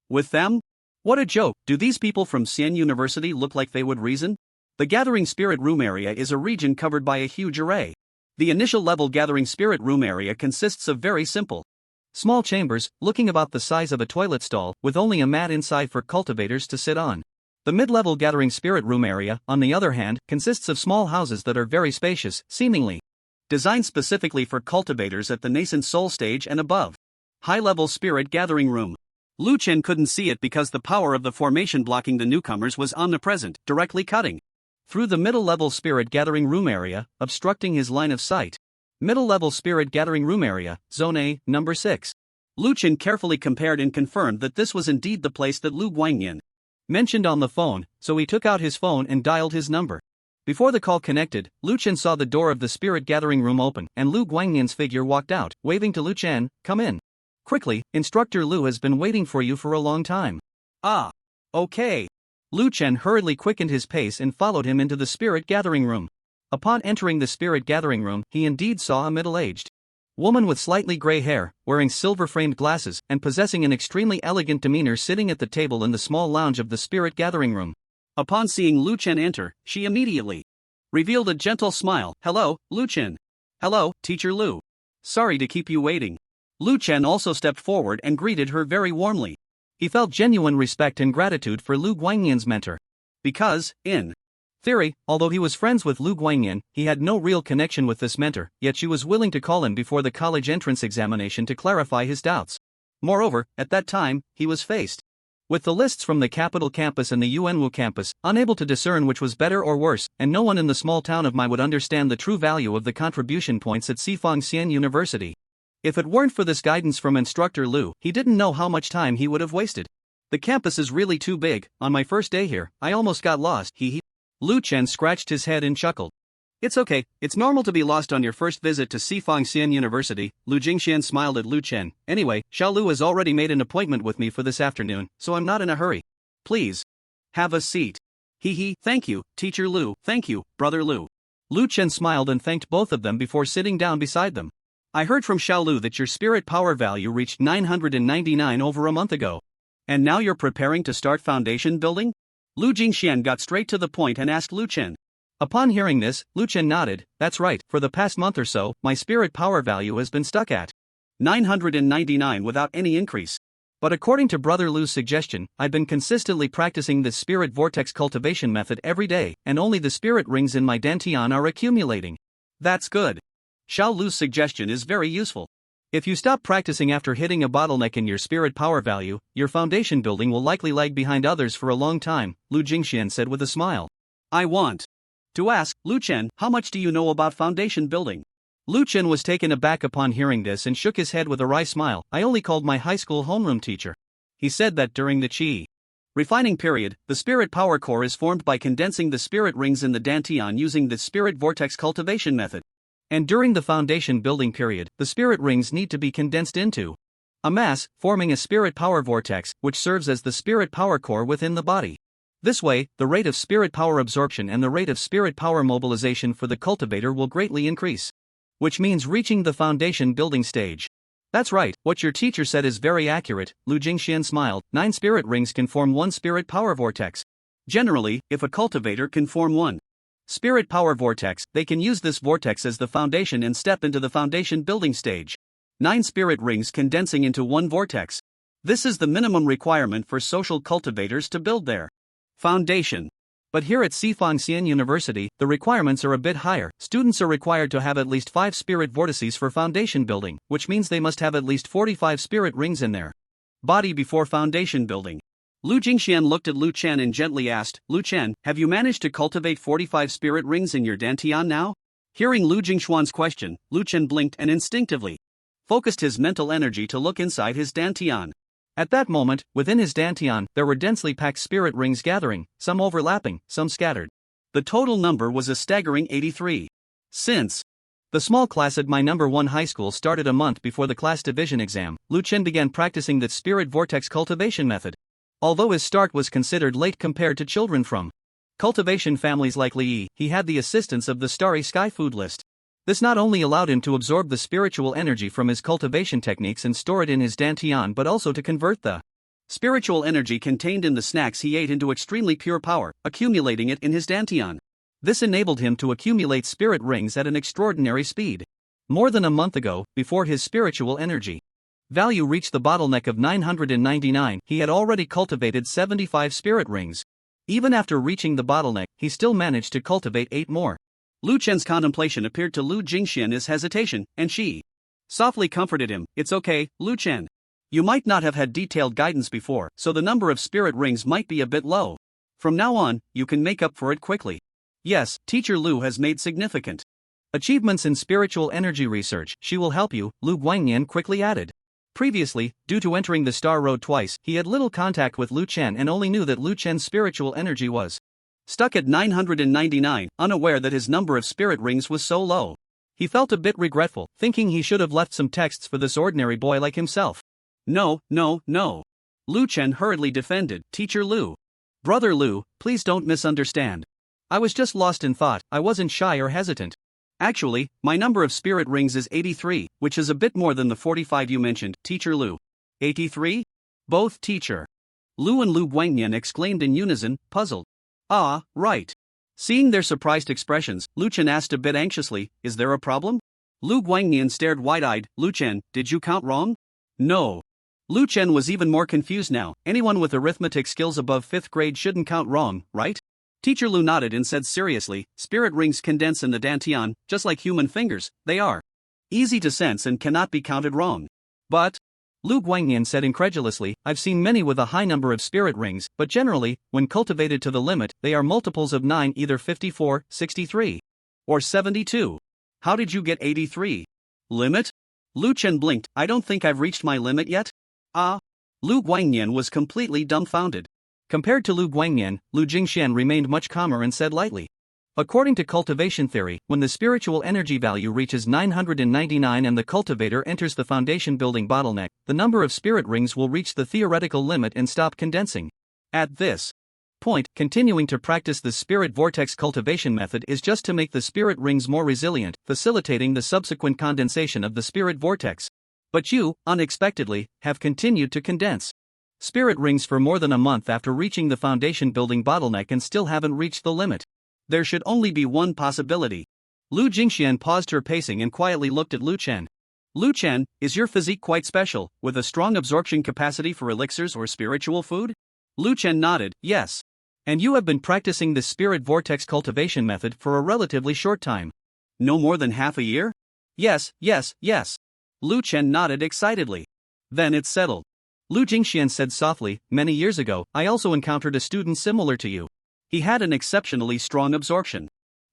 with them? What a joke, do these people from Xian University look like they would reason? The gathering spirit room area is a region covered by a huge array. The initial level gathering spirit room area consists of very simple, small chambers, looking about the size of a toilet stall, with only a mat inside for cultivators to sit on. The mid-level gathering spirit room area, on the other hand, consists of small houses that are very spacious, seemingly designed specifically for cultivators at the nascent soul stage and above. High-level spirit gathering room. Lu Chen couldn't see it because the power of the formation blocking the newcomers was omnipresent, directly cutting through the middle-level spirit gathering room area, obstructing his line of sight. Middle-level spirit gathering room area, Zone A, number 6. Lu Chen carefully compared and confirmed that this was indeed the place that Lu Guangyan mentioned on the phone, so he took out his phone and dialed his number. Before the call connected, Lu Chen saw the door of the spirit gathering room open, and Lu Guangyan's figure walked out, waving to Lu Chen, "Come in. Quickly, Instructor Lu has been waiting for you for a long time." "Ah. Okay." Lu Chen hurriedly quickened his pace and followed him into the spirit gathering room. Upon entering the spirit gathering room, he indeed saw a middle-aged woman with slightly gray hair, wearing silver-framed glasses, and possessing an extremely elegant demeanor sitting at the table in the small lounge of the spirit gathering room. Upon seeing Lu Chen enter, she immediately revealed a gentle smile. "Hello, Lu Chen." "Hello, Teacher Lu. Sorry to keep you waiting." Lu Chen also stepped forward and greeted her very warmly. He felt genuine respect and gratitude for Lu Guangyan's mentor. Because, in theory, although he was friends with Lu Guangyan, he had no real connection with this mentor, yet she was willing to call him before the college entrance examination to clarify his doubts. Moreover, at that time, he was faced with the lists from the capital campus and the Yuanwu campus, unable to discern which was better or worse, and no one in the small town of Mai would understand the true value of the contribution points at Sifang Xian University. If it weren't for this guidance from Instructor Lu, he didn't know how much time he would have wasted. "The campus is really too big, on my first day here, I almost got lost, he. Lu Chen scratched his head and chuckled. "It's okay, it's normal to be lost on your first visit to Sifang Xian University." Lu Jingxian smiled at Lu Chen. "Anyway, Xiao Lu has already made an appointment with me for this afternoon, so I'm not in a hurry. Please have a seat." Thank you, Teacher Lu, thank you, Brother Lu." Lu Chen smiled and thanked both of them before sitting down beside them. "I heard from Xiao Lu that your spirit power value reached 999 over a month ago. And now you're preparing to start foundation building?" Lu Jingxian got straight to the point and asked Lu Chen. Upon hearing this, Lu Chen nodded. "That's right, for the past month or so, my spirit power value has been stuck at 999 without any increase. But according to Brother Lu's suggestion, I've been consistently practicing this spirit vortex cultivation method every day, and only the spirit rings in my dantian are accumulating." "That's good. Xiao Lu's suggestion is very useful. If you stop practicing after hitting a bottleneck in your spirit power value, your foundation building will likely lag behind others for a long time," Lu Jingxian said with a smile. "I want to ask, Lu Chen, how much do you know about foundation building?" Lu Chen was taken aback upon hearing this and shook his head with a wry smile. "I only called my high school homeroom teacher. He said that during the qi refining period, the spirit power core is formed by condensing the spirit rings in the dantian using the spirit vortex cultivation method. And during the foundation building period, the spirit rings need to be condensed into a mass, forming a spirit power vortex, which serves as the spirit power core within the body. This way, the rate of spirit power absorption and the rate of spirit power mobilization for the cultivator will greatly increase. Which means reaching the foundation building stage. That's right, what your teacher said is very accurate, Lu Jingxian smiled. 9 spirit rings can form 1 spirit power vortex. Generally, if a cultivator can form 1 spirit power vortex, they can use this vortex as the foundation and step into the foundation building stage. 9 spirit rings condensing into 1 vortex. This is the minimum requirement for social cultivators to build their foundation. But here at Sifangxian University, the requirements are a bit higher. Students are required to have at least 5 spirit vortices for foundation building, which means they must have at least 45 spirit rings in their body before foundation building. Lu Jingxian looked at Lu Chen and gently asked, Lu Chen, have you managed to cultivate 45 spirit rings in your dantian now? Hearing Lu Jingxuan's question, Lu Chen blinked and instinctively focused his mental energy to look inside his dantian. At that moment, within his dantian, there were densely packed spirit rings gathering, some overlapping, some scattered. The total number was a staggering 83. Since the small class at my number 1 high school started a month before the class division exam, Lu Chen began practicing the spirit vortex cultivation method. Although his start was considered late compared to children from cultivation families like Li, he had the assistance of the Starry Sky food list. This not only allowed him to absorb the spiritual energy from his cultivation techniques and store it in his dantian but also to convert the spiritual energy contained in the snacks he ate into extremely pure power, accumulating it in his dantian. This enabled him to accumulate spirit rings at an extraordinary speed. More than a month ago, before his spiritual energy value reached the bottleneck of 999, he had already cultivated 75 spirit rings. Even after reaching the bottleneck, he still managed to cultivate 8 more. Lu Chen's contemplation appeared to Lu Jingxian as hesitation, and she softly comforted him. It's okay, Lu Chen. You might not have had detailed guidance before, so the number of spirit rings might be a bit low. From now on, you can make up for it quickly. Yes, Teacher Lu has made significant achievements in spiritual energy research. She will help you, Lu Guangyan quickly added. Previously, due to entering the Star Road twice, he had little contact with Lu Chen and only knew that Lu Chen's spiritual energy was stuck at 999, unaware that his number of spirit rings was so low. He felt a bit regretful, thinking he should have left some texts for this ordinary boy like himself. No. Lu Chen hurriedly defended, Teacher Lu. Brother Lu, please don't misunderstand. I was just lost in thought, I wasn't shy or hesitant. Actually, my number of spirit rings is 83, which is a bit more than the 45 you mentioned, Teacher Lu. 83? Both Teacher Lu and Lu Guangyan exclaimed in unison, puzzled. Ah, right. Seeing their surprised expressions, Lu Chen asked a bit anxiously, is there a problem? Lu Guangyan stared wide-eyed, Lu Chen, did you count wrong? No. Lu Chen was even more confused now. Anyone with arithmetic skills above 5th grade shouldn't count wrong, right? Teacher Lu nodded and said seriously, spirit rings condense in the dantian, just like human fingers, they are easy to sense and cannot be counted wrong. But Lu Guangyan said incredulously, I've seen many with a high number of spirit rings, but generally, when cultivated to the limit, they are multiples of 9, either 54, 63, or 72. How did you get 83? Limit? Lu Chen blinked, I don't think I've reached my limit yet. Ah. Lu Guangyan was completely dumbfounded. Compared to Lu Guangyan, Lu Jingxian remained much calmer and said lightly. According to cultivation theory, when the spiritual energy value reaches 999 and the cultivator enters the foundation building bottleneck, the number of spirit rings will reach the theoretical limit and stop condensing. At this point, continuing to practice the spirit vortex cultivation method is just to make the spirit rings more resilient, facilitating the subsequent condensation of the spirit vortex. But you, unexpectedly, have continued to condense spirit rings for more than a month after reaching the foundation building bottleneck and still haven't reached the limit. There should only be one possibility. Lu Jingxian paused her pacing and quietly looked at Lu Chen. Lu Chen, is your physique quite special, with a strong absorption capacity for elixirs or spiritual food? Lu Chen nodded, yes. And you have been practicing the spirit vortex cultivation method for a relatively short time. No more than half a year? Yes. Lu Chen nodded excitedly. Then it's settled. Lu Jingxian said softly, many years ago, I also encountered a student similar to you. He had an exceptionally strong absorption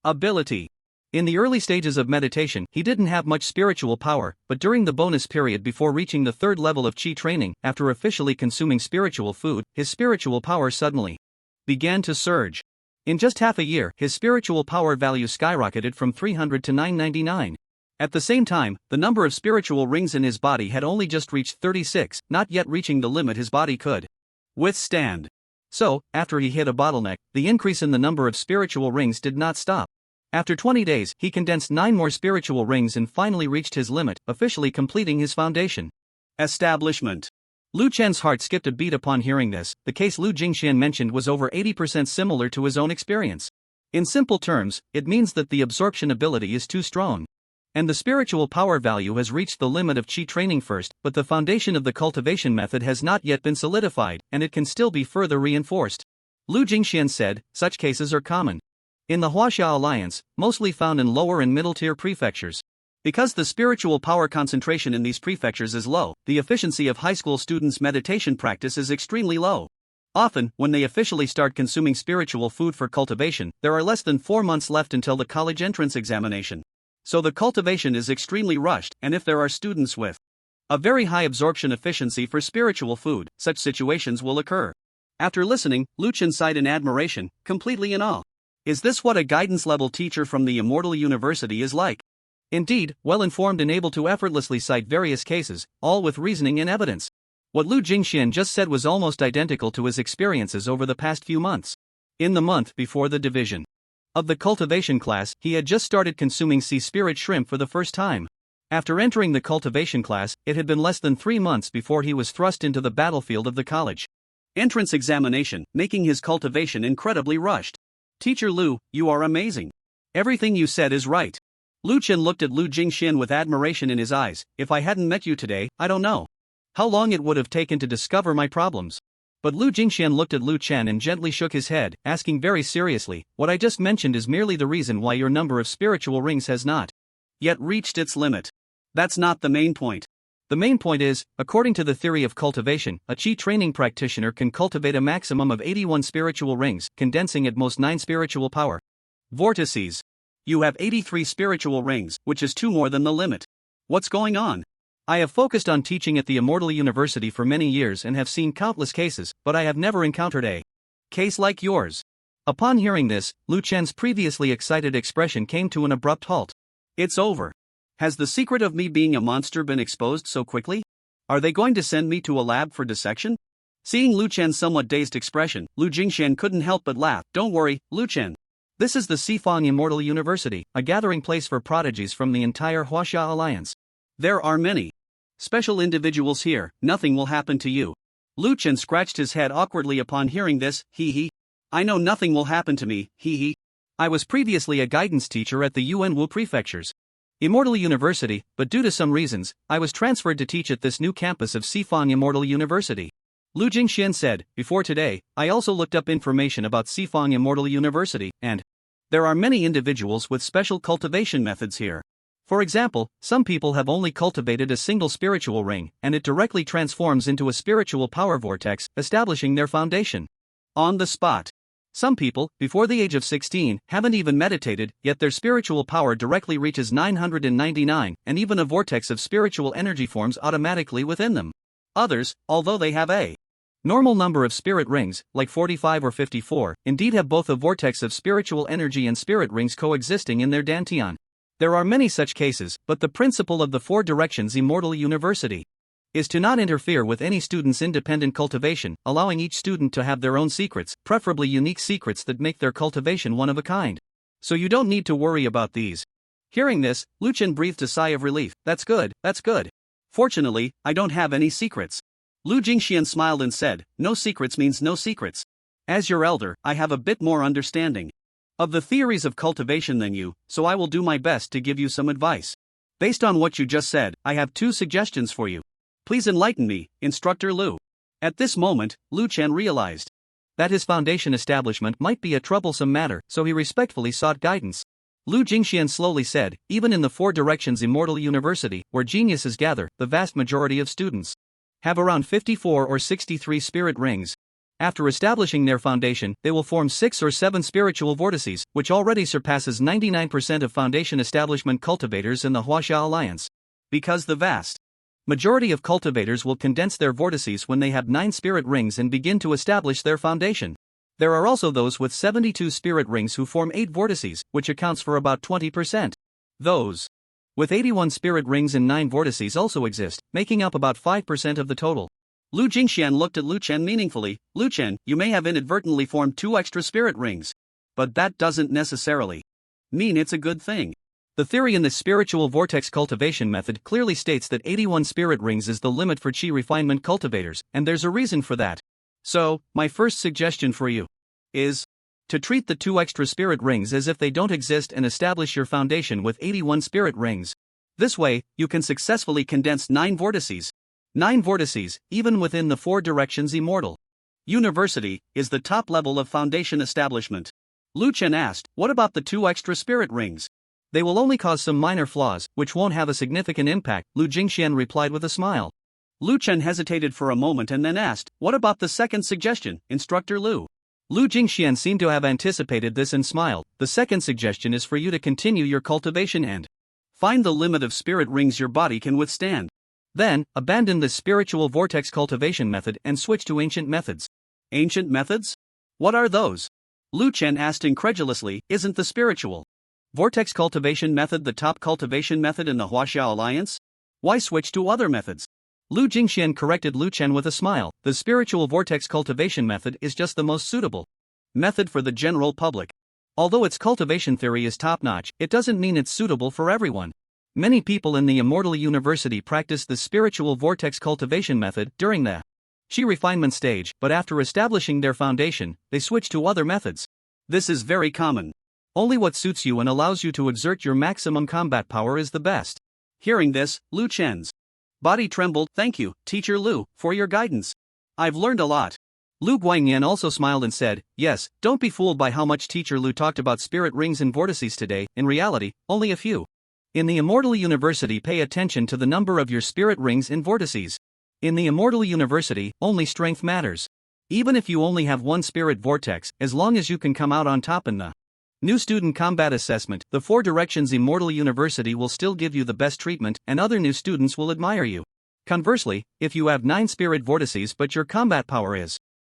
ability. In the early stages of meditation, he didn't have much spiritual power, but during the bonus period before reaching the 3rd level of Qi training, after officially consuming spiritual food, his spiritual power suddenly began to surge. In just half a year, his spiritual power value skyrocketed from 300 to 999. At the same time, the number of spiritual rings in his body had only just reached 36, not yet reaching the limit his body could withstand. So, after he hit a bottleneck, the increase in the number of spiritual rings did not stop. After 20 days, he condensed 9 more spiritual rings and finally reached his limit, officially completing his foundation establishment. Lu Chen's heart skipped a beat upon hearing this. The case Lu Jingxian mentioned was over 80% similar to his own experience. In simple terms, it means that the absorption ability is too strong. And the spiritual power value has reached the limit of chi training first, but the foundation of the cultivation method has not yet been solidified, and it can still be further reinforced. Lu Jingxian said, such cases are common in the Huaxia Alliance, mostly found in lower and middle-tier prefectures. Because the spiritual power concentration in these prefectures is low, the efficiency of high school students' meditation practice is extremely low. Often, when they officially start consuming spiritual food for cultivation, there are less than 4 months left until the college entrance examination. So the cultivation is extremely rushed, and if there are students with a very high absorption efficiency for spiritual food, such situations will occur. After listening, Lu Chen sighed in admiration, completely in awe. Is this what a guidance-level teacher from the Immortal University is like? Indeed, well-informed and able to effortlessly cite various cases, all with reasoning and evidence. What Lu Jingxian just said was almost identical to his experiences over the past few months. In the month before the division of the cultivation class, he had just started consuming sea spirit shrimp for the first time. After entering the cultivation class, it had been less than 3 months before he was thrust into the battlefield of the college entrance examination, making his cultivation incredibly rushed. Teacher Lu, you are amazing. Everything you said is right. Lu Chen looked at Lu Jingxian with admiration in his eyes. If I hadn't met you today, I don't know how long it would have taken to discover my problems. But Lu Jingxian looked at Lu Chen and gently shook his head, asking very seriously, what I just mentioned is merely the reason why your number of spiritual rings has not yet reached its limit. That's not the main point. The main point is, according to the theory of cultivation, a chi training practitioner can cultivate a maximum of 81 spiritual rings, condensing at most 9 spiritual power vortices. You have 83 spiritual rings, which is 2 more than the limit. What's going on? I have focused on teaching at the Immortal University for many years and have seen countless cases, but I have never encountered a case like yours. Upon hearing this, Lu Chen's previously excited expression came to an abrupt halt. It's over. Has the secret of me being a monster been exposed so quickly? Are they going to send me to a lab for dissection? Seeing Lu Chen's somewhat dazed expression, Lu Jingxian couldn't help but laugh. Don't worry, Lu Chen. This is the Sifang Immortal University, a gathering place for prodigies from the entire Huaxia Alliance. There are many special individuals here, nothing will happen to you. Lu Chen scratched his head awkwardly upon hearing this, hee. I know nothing will happen to me, hee. I was previously a guidance teacher at the Yuanwu Prefecture's Immortal University, but due to some reasons, I was transferred to teach at this new campus of Sifang Immortal University. Lu Jingxian said, before today, I also looked up information about Sifang Immortal University, and there are many individuals with special cultivation methods here. For example, some people have only cultivated a single spiritual ring, and it directly transforms into a spiritual power vortex, establishing their foundation on the spot. Some people, before the age of 16, haven't even meditated, yet their spiritual power directly reaches 999, and even a vortex of spiritual energy forms automatically within them. Others, although they have a normal number of spirit rings, like 45 or 54, indeed have both a vortex of spiritual energy and spirit rings coexisting in their dantian. There are many such cases, but the principle of the 4 Directions Immortal University is to not interfere with any student's independent cultivation, allowing each student to have their own secrets, preferably unique secrets that make their cultivation one of a kind. So you don't need to worry about these. Hearing this, Lu Chen breathed a sigh of relief. That's good. Fortunately, I don't have any secrets. Lu Jingxian smiled and said, no secrets means no secrets. As your elder, I have a bit more understanding of the theories of cultivation than you, so I will do my best to give you some advice. Based on what you just said, I have 2 suggestions for you. Please enlighten me, Instructor Lu. At this moment, Lu Chen realized that his foundation establishment might be a troublesome matter, so he respectfully sought guidance. Lu Jingxian slowly said, even in the 4 Directions Immortal University, where geniuses gather, the vast majority of students have around 54 or 63 spirit rings. After establishing their foundation, they will form 6 or 7 spiritual vortices, which already surpasses 99% of foundation establishment cultivators in the Huaxia Alliance. Because the vast majority of cultivators will condense their vortices when they have 9 spirit rings and begin to establish their foundation. There are also those with 72 spirit rings who form 8 vortices, which accounts for about 20%. Those with 81 spirit rings and 9 vortices also exist, making up about 5% of the total. Lu Jingxian looked at Lu Chen meaningfully. Lu Chen, you may have inadvertently formed 2 extra spirit rings. But that doesn't necessarily mean it's a good thing. The theory in the spiritual vortex cultivation method clearly states that 81 spirit rings is the limit for chi refinement cultivators, and there's a reason for that. So, my first suggestion for you is to treat the 2 extra spirit rings as if they don't exist and establish your foundation with 81 spirit rings. This way, you can successfully condense 9 vortices. 9 vortices, even within the 4 directions immortal University, is the top level of foundation establishment. Lu Chen asked, what about the 2 extra spirit rings? They will only cause some minor flaws, which won't have a significant impact, Lu Jingxian replied with a smile. Lu Chen hesitated for a moment and then asked, what about the second suggestion, Instructor Lu? Lu Jingxian seemed to have anticipated this and smiled. The second suggestion is for you to continue your cultivation and find the limit of spirit rings your body can withstand. Then, abandon the spiritual vortex cultivation method and switch to ancient methods. Ancient methods? What are those? Lu Chen asked incredulously, isn't the spiritual vortex cultivation method the top cultivation method in the Huaxiao Alliance? Why switch to other methods? Lu Jingxian corrected Lu Chen with a smile. The spiritual vortex cultivation method is just the most suitable method for the general public. Although its cultivation theory is top-notch, it doesn't mean it's suitable for everyone. Many people in the Immortal University practice the spiritual vortex cultivation method during the Shi refinement stage, but after establishing their foundation, they switch to other methods. This is very common. Only what suits you and allows you to exert your maximum combat power is the best. Hearing this, Lu Chen's body trembled. Thank you, Teacher Lu, for your guidance. I've learned a lot. Lu Guangyan also smiled and said, yes, don't be fooled by how much Teacher Lu talked about spirit rings and vortices today, in reality, only a few. In the Immortal University, pay attention to the number of your spirit rings and vortices. In the Immortal University, only strength matters. Even if you only have 1 spirit vortex, as long as you can come out on top in the new student combat assessment, the 4 directions Immortal University will still give you the best treatment, and other new students will admire you. Conversely, if you have 9 spirit vortices but your combat power is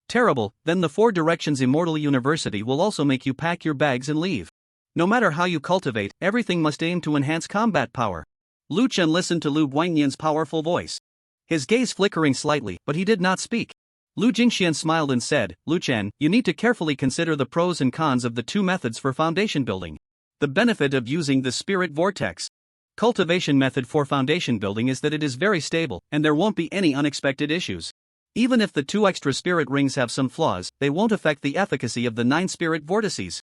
terrible, then the 4 directions Immortal University will also make you pack your bags and leave. No matter how you cultivate, everything must aim to enhance combat power. Lu Chen listened to Lu Guangyan's powerful voice, his gaze flickering slightly, but he did not speak. Lu Jingxian smiled and said, Lu Chen, you need to carefully consider the pros and cons of the 2 methods for foundation building. The benefit of using the spirit vortex cultivation method for foundation building is that it is very stable, and there won't be any unexpected issues. Even if the 2 extra spirit rings have some flaws, they won't affect the efficacy of the 9 spirit vortices.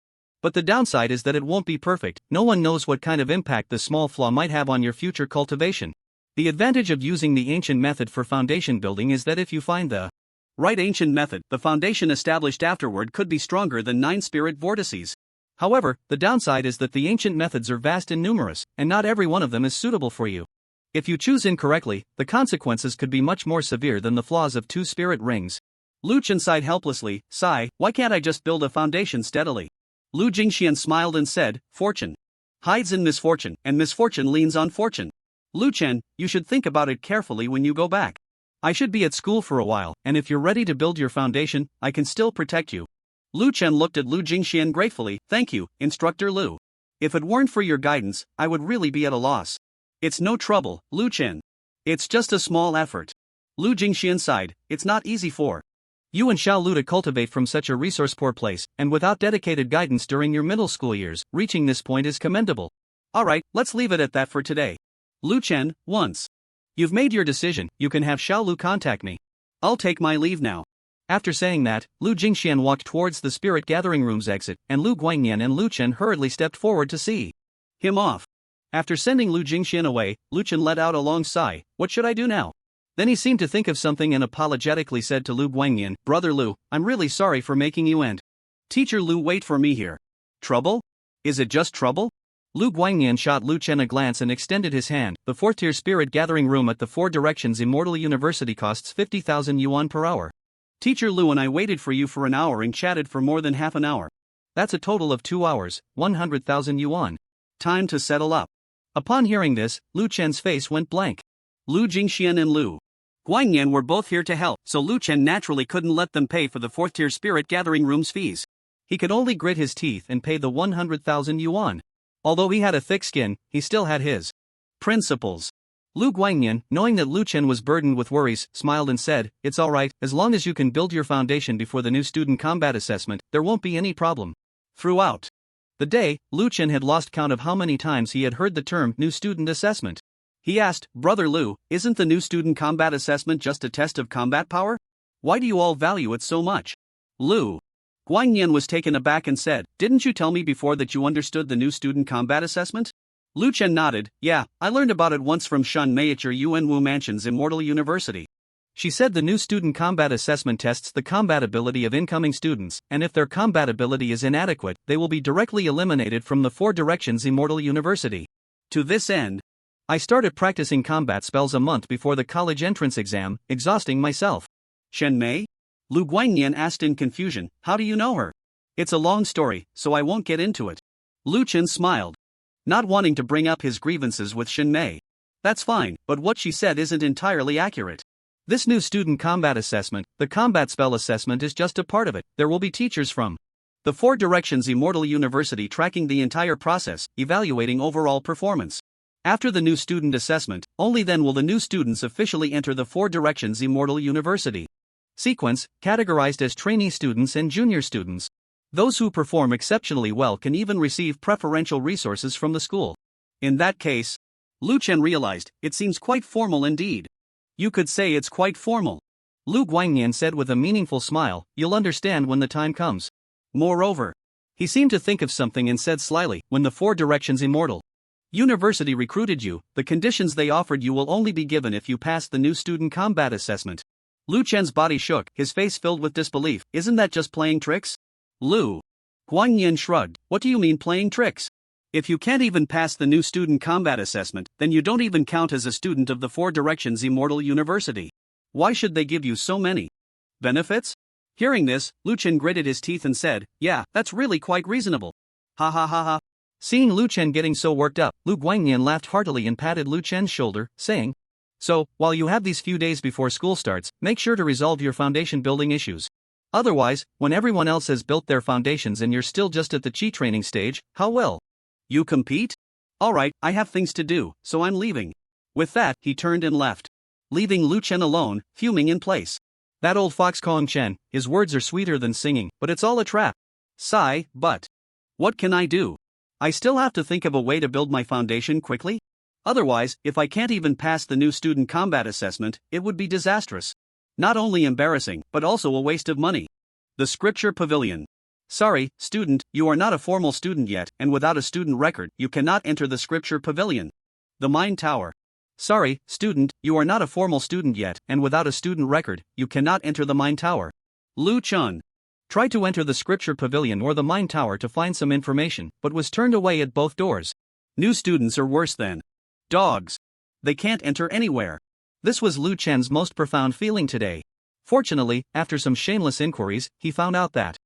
But the downside is that it won't be perfect. No one knows what kind of impact the small flaw might have on your future cultivation. The advantage of using the ancient method for foundation building is that if you find the right ancient method, the foundation established afterward could be stronger than 9 spirit vortices. However, the downside is that the ancient methods are vast and numerous, and not every one of them is suitable for you. If you choose incorrectly, the consequences could be much more severe than the flaws of 2 spirit rings. Lu Chen sighed helplessly, sigh, why can't I just build a foundation steadily? Lu Jingxian smiled and said, fortune hides in misfortune, and misfortune leans on fortune. Lu Chen, you should think about it carefully when you go back. I should be at school for a while, and if you're ready to build your foundation, I can still protect you. Lu Chen looked at Lu Jingxian gratefully, thank you, Instructor Lu. If it weren't for your guidance, I would really be at a loss. It's no trouble, Lu Chen. It's just a small effort. Lu Jingxian sighed, it's not easy for you and Xiao Lu to cultivate from such a resource-poor place, and without dedicated guidance during your middle school years, reaching this point is commendable. Alright, let's leave it at that for today. Lu Chen, once you've made your decision, you can have Xiao Lu contact me. I'll take my leave now. After saying that, Lu Jingxian walked towards the spirit gathering room's exit, and Lu Guangyan and Lu Chen hurriedly stepped forward to see him off. After sending Lu Jingxian away, Lu Chen let out a long sigh. What should I do now? Then he seemed to think of something and apologetically said to Lu Guangyan, Brother Lu, I'm really sorry for making you and Teacher Lu wait for me here. Trouble? Is it just trouble? Lu Guangyan shot Lu Chen a glance and extended his hand. The 4th-tier spirit gathering room at the 4 directions Immortal University costs 50,000 yuan per hour. Teacher Lu and I waited for you for an hour and chatted for more than half an hour. That's a total of 2 hours, 100,000 yuan. Time to settle up. Upon hearing this, Lu Chen's face went blank. Lu Jingxian and Lu Guangyan were both here to help, so Lu Chen naturally couldn't let them pay for the 4th-tier spirit gathering room's fees. He could only grit his teeth and pay the 100,000 yuan. Although he had a thick skin, he still had his principles. Lu Guangyan, knowing that Lu Chen was burdened with worries, smiled and said, it's alright, as long as you can build your foundation before the new student combat assessment, there won't be any problem. Throughout the day, Lu Chen had lost count of how many times he had heard the term new student assessment. He asked, Brother Lu, isn't the new student combat assessment just a test of combat power? Why do you all value it so much? Lu Guangyan was taken aback and said, didn't you tell me before that you understood the new student combat assessment? Lu Chen nodded. Yeah, I learned about it once from Shun Mei at your Yuanwu Mansion's Immortal University. She said the new student combat assessment tests the combat ability of incoming students, and if their combat ability is inadequate, they will be directly eliminated from the Four Directions Immortal University. To this end, I started practicing combat spells a month before the college entrance exam, exhausting myself. Shen Mei? Lu Guangnian asked in confusion. How do you know her? It's a long story, so I won't get into it. Lu Chen smiled, not wanting to bring up his grievances with Shen Mei. That's fine, but what she said isn't entirely accurate. This new student combat assessment, the combat spell assessment, is just a part of it. There will be teachers from the Four Directions Immortal University tracking the entire process, evaluating overall performance. After the new student assessment, only then will the new students officially enter the Four Directions Immortal University. Sequence, categorized as trainee students and junior students. Those who perform exceptionally well can even receive preferential resources from the school. In that case, Lu Chen realized, it seems quite formal indeed. You could say it's quite formal. Lu Guangnian said with a meaningful smile, you'll understand when the time comes. Moreover, he seemed to think of something and said slyly, when the Four Directions Immortal University recruited you, the conditions they offered you will only be given if you pass the new student combat assessment. Lu Chen's body shook, his face filled with disbelief. Isn't that just playing tricks? Lu Guangnian shrugged. What do you mean playing tricks? If you can't even pass the new student combat assessment, then you don't even count as a student of the Four Directions Immortal University. Why should they give you so many benefits? Hearing this, Lu Chen gritted his teeth and said, yeah, that's really quite reasonable. Ha ha ha ha. Seeing Lu Chen getting so worked up, Lu Guangnian laughed heartily and patted Lu Chen's shoulder, saying, so, while you have these few days before school starts, make sure to resolve your foundation building issues. Otherwise, when everyone else has built their foundations and you're still just at the chi training stage, how will you compete? Alright, I have things to do, so I'm leaving. With that, he turned and left, leaving Lu Chen alone, fuming in place. That old fox Kong Chen, his words are sweeter than singing, but it's all a trap. Sigh, but what can I do? I still have to think of a way to build my foundation quickly? Otherwise, if I can't even pass the new student combat assessment, it would be disastrous. Not only embarrassing, but also a waste of money. The Scripture Pavilion. Sorry, student, you are not a formal student yet, and without a student record, you cannot enter the Scripture Pavilion. The Mine Tower. Sorry, student, you are not a formal student yet, and without a student record, you cannot enter the Mine Tower. Lu Chun tried to enter the Scripture Pavilion or the Mine Tower to find some information, but was turned away at both doors. New students are worse than dogs. They can't enter anywhere. This was Lu Chen's most profound feeling today. Fortunately, after some shameless inquiries, he found out that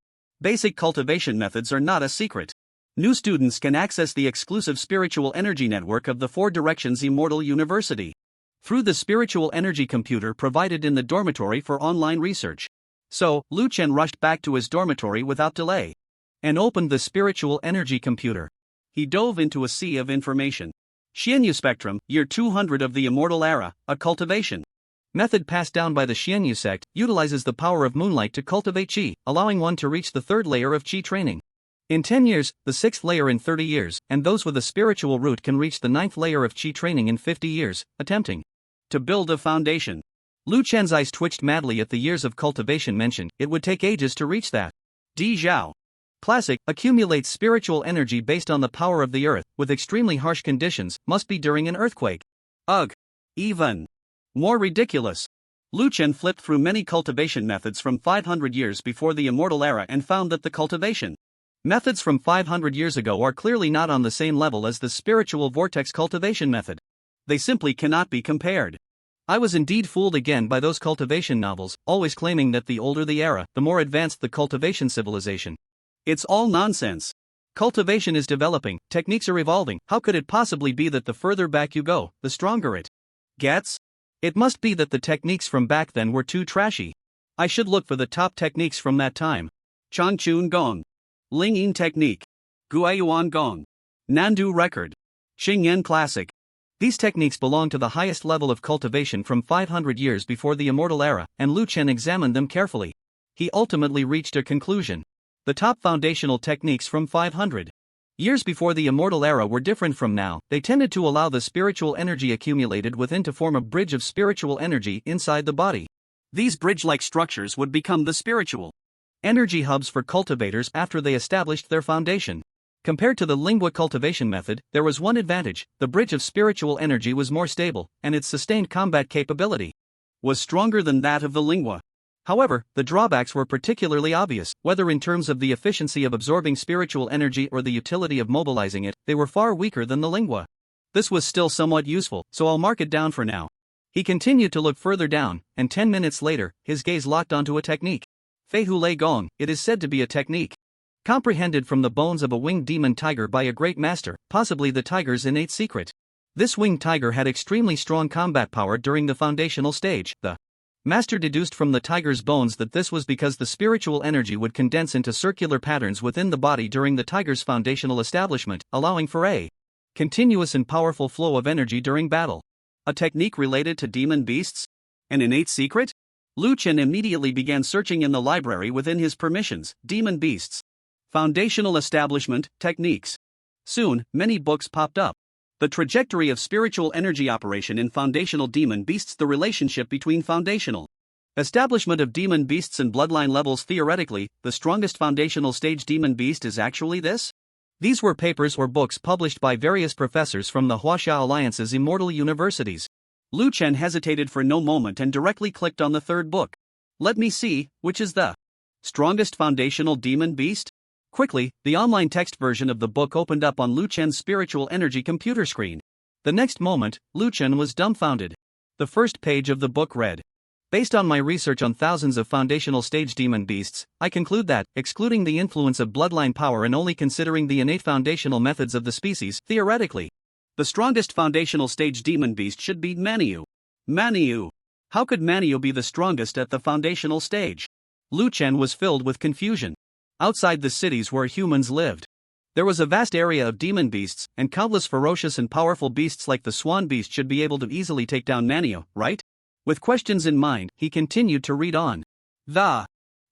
basic cultivation methods are not a secret. New students can access the exclusive spiritual energy network of the Four Directions Immortal University through the spiritual energy computer provided in the dormitory for online research. So, Lu Chen rushed back to his dormitory without delay and opened the spiritual energy computer. He dove into a sea of information. Xianyu Spectrum, year 200 of the Immortal Era, a cultivation method passed down by the Xianyu sect, utilizes the power of moonlight to cultivate qi, allowing one to reach the third layer of qi training in 10 years, the sixth layer in 30 years, and those with a spiritual root can reach the ninth layer of qi training in 50 years, attempting to build a foundation. Lu Chen's eyes twitched madly at the years of cultivation mentioned. It would take ages to reach that. Di Zhao. Classic, accumulates spiritual energy based on the power of the earth, with extremely harsh conditions, must be during an earthquake. Ugh. Even more ridiculous. Lu Chen flipped through many cultivation methods from 500 years before the Immortal Era and found that the cultivation methods from 500 years ago are clearly not on the same level as the spiritual vortex cultivation method. They simply cannot be compared. I was indeed fooled again by those cultivation novels, always claiming that the older the era, the more advanced the cultivation civilization. It's all nonsense. Cultivation is developing, techniques are evolving. How could it possibly be that the further back you go, the stronger it gets? It must be that the techniques from back then were too trashy. I should look for the top techniques from that time. Changchun Gong, Ling Yin Technique, Guayuan Gong, Nandu Record, Xingyan Classic. These techniques belong to the highest level of cultivation from 500 years before the Immortal Era, and Lu Chen examined them carefully. He ultimately reached a conclusion. The top foundational techniques from 500 years before the Immortal Era were different from now. They tended to allow the spiritual energy accumulated within to form a bridge of spiritual energy inside the body. These bridge-like structures would become the spiritual energy hubs for cultivators after they established their foundation. Compared to the lingua cultivation method, there was one advantage: the bridge of spiritual energy was more stable, and its sustained combat capability was stronger than that of the lingua. However, the drawbacks were particularly obvious. Whether in terms of the efficiency of absorbing spiritual energy or the utility of mobilizing it, they were far weaker than the lingua. This was still somewhat useful, so I'll mark it down for now. He continued to look further down, and 10 minutes later, his gaze locked onto a technique. Fei Hu Lei Gong, it is said to be a technique comprehended from the bones of a winged demon tiger by a great master, possibly the tiger's innate secret. This winged tiger had extremely strong combat power during the foundational stage. The master deduced from the tiger's bones that this was because the spiritual energy would condense into circular patterns within the body during the tiger's foundational establishment, allowing for a continuous and powerful flow of energy during battle. A technique related to demon beasts? An innate secret? Lu Chen immediately began searching in the library within his permissions. Demon beasts. Foundational establishment, techniques. Soon, many books popped up. The trajectory of spiritual energy operation in foundational demon beasts, the relationship between foundational establishment of demon beasts and bloodline levels. Theoretically, the strongest foundational stage demon beast is actually this? These were papers or books published by various professors from the Huaxia Alliance's immortal universities. Lu Chen hesitated for no moment and directly clicked on the third book. Let me see, which is the strongest foundational demon beast? Quickly, the online text version of the book opened up on Lu Chen's spiritual energy computer screen. The next moment, Lu Chen was dumbfounded. The first page of the book read: based on my research on thousands of foundational stage demon beasts, I conclude that, excluding the influence of bloodline power and only considering the innate foundational methods of the species, theoretically, the strongest foundational stage demon beast should be Manhwa. Manhwa. How could Manhwa be the strongest at the foundational stage? Lu Chen was filled with confusion. Outside the cities where humans lived, there was a vast area of demon beasts, and countless ferocious and powerful beasts like the swan beast should be able to easily take down Manhwa, right? With questions in mind, he continued to read on. The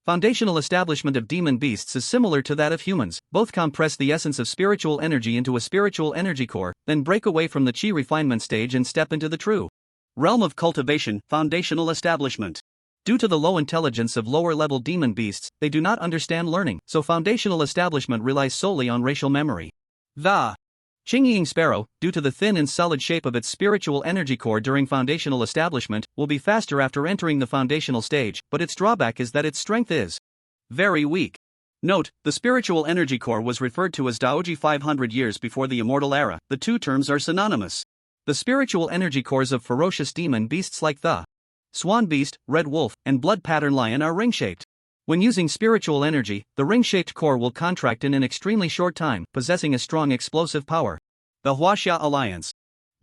foundational establishment of demon beasts is similar to that of humans. Both compress the essence of spiritual energy into a spiritual energy core, then break away from the chi refinement stage and step into the true realm of cultivation, foundational establishment. Due to the low intelligence of lower-level demon beasts, they do not understand learning, so foundational establishment relies solely on racial memory. The Qingying sparrow, due to the thin and solid shape of its spiritual energy core during foundational establishment, will be faster after entering the foundational stage, but its drawback is that its strength is very weak. Note, the spiritual energy core was referred to as Daoji 500 years before the immortal era. The two terms are synonymous. The spiritual energy cores of ferocious demon beasts like the swan beast, red wolf, and blood pattern lion are ring-shaped. When using spiritual energy, the ring-shaped core will contract in an extremely short time, possessing a strong explosive power. The Huaxia Alliance,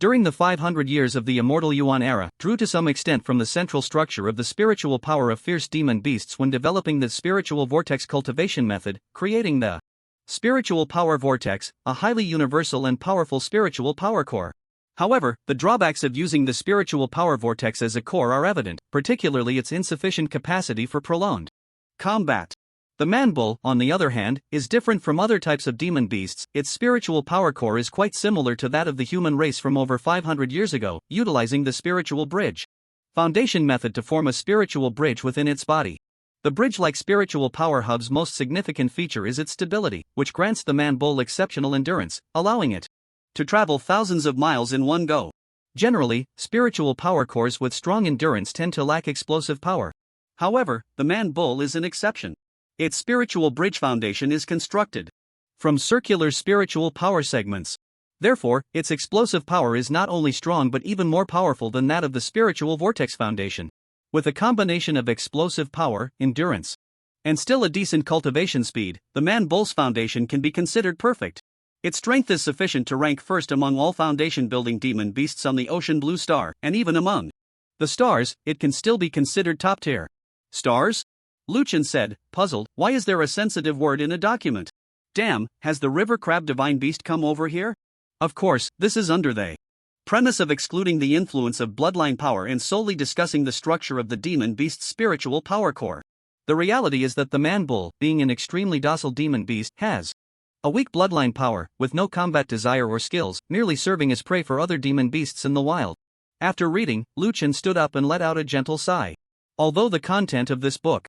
during the 500 years of the immortal Yuan era, drew to some extent from the central structure of the spiritual power of fierce demon beasts when developing the spiritual vortex cultivation method, creating the spiritual power vortex, a highly universal and powerful spiritual power core. However, the drawbacks of using the spiritual power vortex as a core are evident, particularly its insufficient capacity for prolonged combat. The man-bull, on the other hand, is different from other types of demon beasts. Its spiritual power core is quite similar to that of the human race from over 500 years ago, utilizing the spiritual bridge foundation method to form a spiritual bridge within its body. The bridge-like spiritual power hub's most significant feature is its stability, which grants the man-bull exceptional endurance, allowing it to travel thousands of miles in one go. Generally, spiritual power cores with strong endurance tend to lack explosive power. However, the man-bull is an exception. Its spiritual bridge foundation is constructed from circular spiritual power segments. Therefore, its explosive power is not only strong but even more powerful than that of the spiritual vortex foundation. With a combination of explosive power, endurance, and still a decent cultivation speed, the man-bull's foundation can be considered perfect. Its strength is sufficient to rank first among all foundation-building demon beasts on the Ocean Blue Star, and even among the stars, it can still be considered top-tier. Stars? Lu Chen said, puzzled, why is there a sensitive word in a document? Damn, has the river crab divine beast come over here? Of course, this is under the premise of excluding the influence of bloodline power and solely discussing the structure of the demon beast's spiritual power core. The reality is that the man-bull, being an extremely docile demon beast, has a weak bloodline power, with no combat desire or skills, merely serving as prey for other demon beasts in the wild. After reading, Lu Chen stood up and let out a gentle sigh. Although the content of this book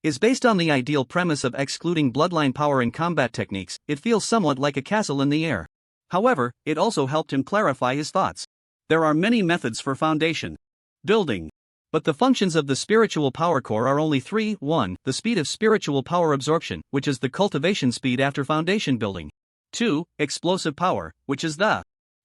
is based on the ideal premise of excluding bloodline power in combat techniques. It feels somewhat like a castle in the air. However, it also helped him clarify his thoughts. There are many methods for foundation building, but the functions of the spiritual power core are only three. 1. The speed of spiritual power absorption, which is the cultivation speed after foundation building. 2. Explosive power, which is the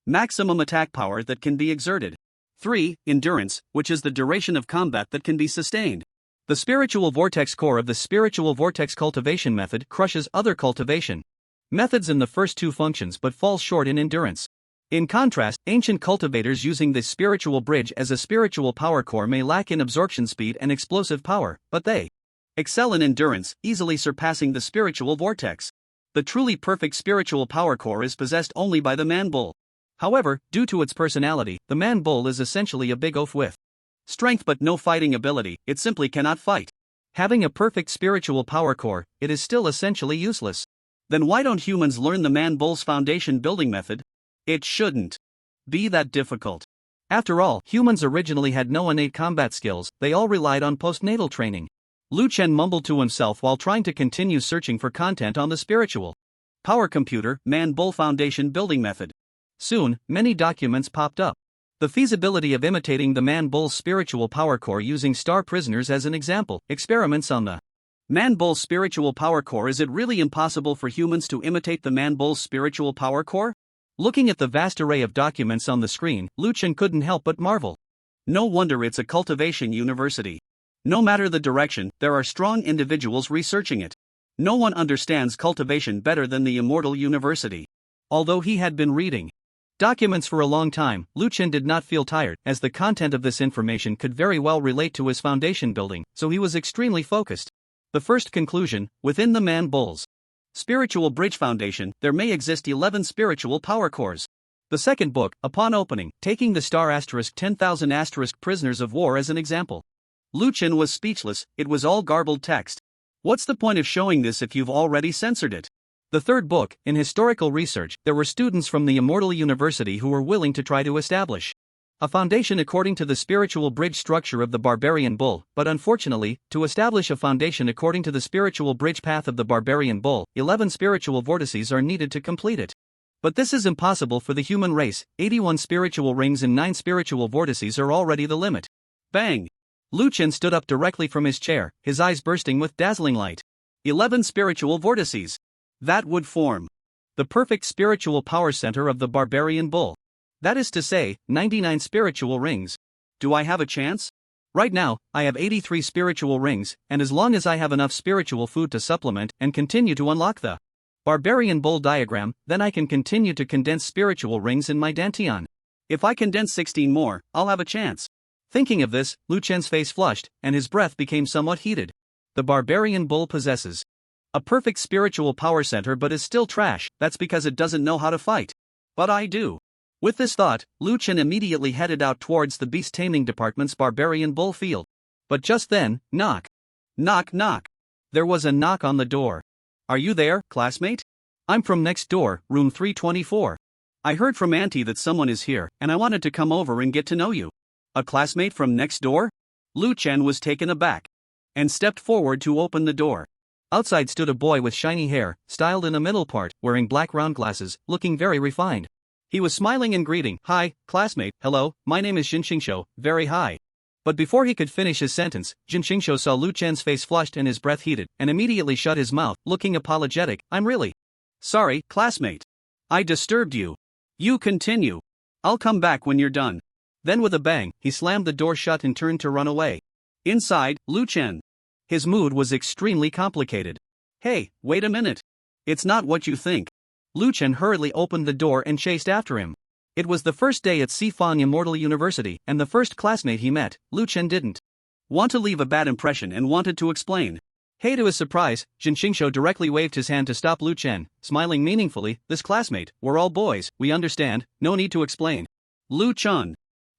maximum attack power that can be exerted. 3. Endurance, which is the duration of combat that can be sustained. The spiritual vortex core of the spiritual vortex cultivation method crushes other cultivation methods in the first two functions but falls short in endurance. In contrast, ancient cultivators using the spiritual bridge as a spiritual power core may lack in absorption speed and explosive power, but they excel in endurance, easily surpassing the spiritual vortex. The truly perfect spiritual power core is possessed only by the man bull. However, due to its personality, the man bull is essentially a big oaf with strength but no fighting ability. It simply cannot fight. Having a perfect spiritual power core, it is still essentially useless. Then why don't humans learn the man bull's foundation building method? It shouldn't be that difficult. After all, humans originally had no innate combat skills, they all relied on postnatal training. Lu Chen mumbled to himself while trying to continue searching for content on the spiritual power computer, man bull foundation building method. Soon, many documents popped up. The feasibility of imitating the man bull's spiritual power core using star prisoners as an example. Experiments on the man bull's spiritual power core. Is it really impossible for humans to imitate the man bull's spiritual power core? Looking at the vast array of documents on the screen, Lu Chen couldn't help but marvel. No wonder it's a cultivation university. No matter the direction, there are strong individuals researching it. No one understands cultivation better than the immortal university. Although he had been reading documents for a long time, Lu Chen did not feel tired, as the content of this information could very well relate to his foundation building, so he was extremely focused. The first conclusion: within the man bull's spiritual bridge foundation, there may exist 11 spiritual power cores. The second book, upon opening, taking the star * 10,000 * prisoners of war as an example. Lu Chen was speechless. It was all garbled text. What's the point of showing this if you've already censored it? The third book, in historical research, there were students from the Immortal University who were willing to try to establish a foundation according to the spiritual bridge structure of the barbarian bull, but unfortunately, to establish a foundation according to the spiritual bridge path of the barbarian bull, 11 spiritual vortices are needed to complete it. But this is impossible for the human race. 81 spiritual rings and 9 spiritual vortices are already the limit. Bang! Lu Chen stood up directly from his chair, his eyes bursting with dazzling light. 11 spiritual vortices. That would form the perfect spiritual power center of the barbarian bull. That is to say, 99 spiritual rings. Do I have a chance? Right now, I have 83 spiritual rings, and as long as I have enough spiritual food to supplement and continue to unlock the barbarian bull diagram, then I can continue to condense spiritual rings in my dantian. If I condense 16 more, I'll have a chance. Thinking of this, Lu Chen's face flushed, and his breath became somewhat heated. The barbarian bull possesses a perfect spiritual power center but is still trash. That's because it doesn't know how to fight. But I do. With this thought, Lu Chen immediately headed out towards the beast taming department's barbarian bull field. But just then, knock. Knock knock. There was a knock on the door. Are you there, classmate? I'm from next door, room 324. I heard from Auntie that someone is here, and I wanted to come over and get to know you. A classmate from next door? Lu Chen was taken aback and stepped forward to open the door. Outside stood a boy with shiny hair, styled in the middle part, wearing black round glasses, looking very refined. He was smiling and greeting. Hi, classmate. Hello, my name is Jin Xingqiu. Very hi. But before he could finish his sentence, Jin Xingqiu saw Lu Chen's face flushed and his breath heated, and immediately shut his mouth, looking apologetic. I'm really sorry, classmate. I disturbed you. You continue. I'll come back when you're done. Then with a bang, he slammed the door shut and turned to run away. Inside, Lu Chen. His mood was extremely complicated. Hey, wait a minute. It's not what you think. Lu Chen hurriedly opened the door and chased after him. It was the first day at Sifan Immortal University, and the first classmate he met. Lu Chen didn't want to leave a bad impression and wanted to explain. Hey, to his surprise, Jin Xingqiu directly waved his hand to stop Lu Chen, smiling meaningfully. This classmate, we're all boys, we understand, no need to explain. Lu Chen.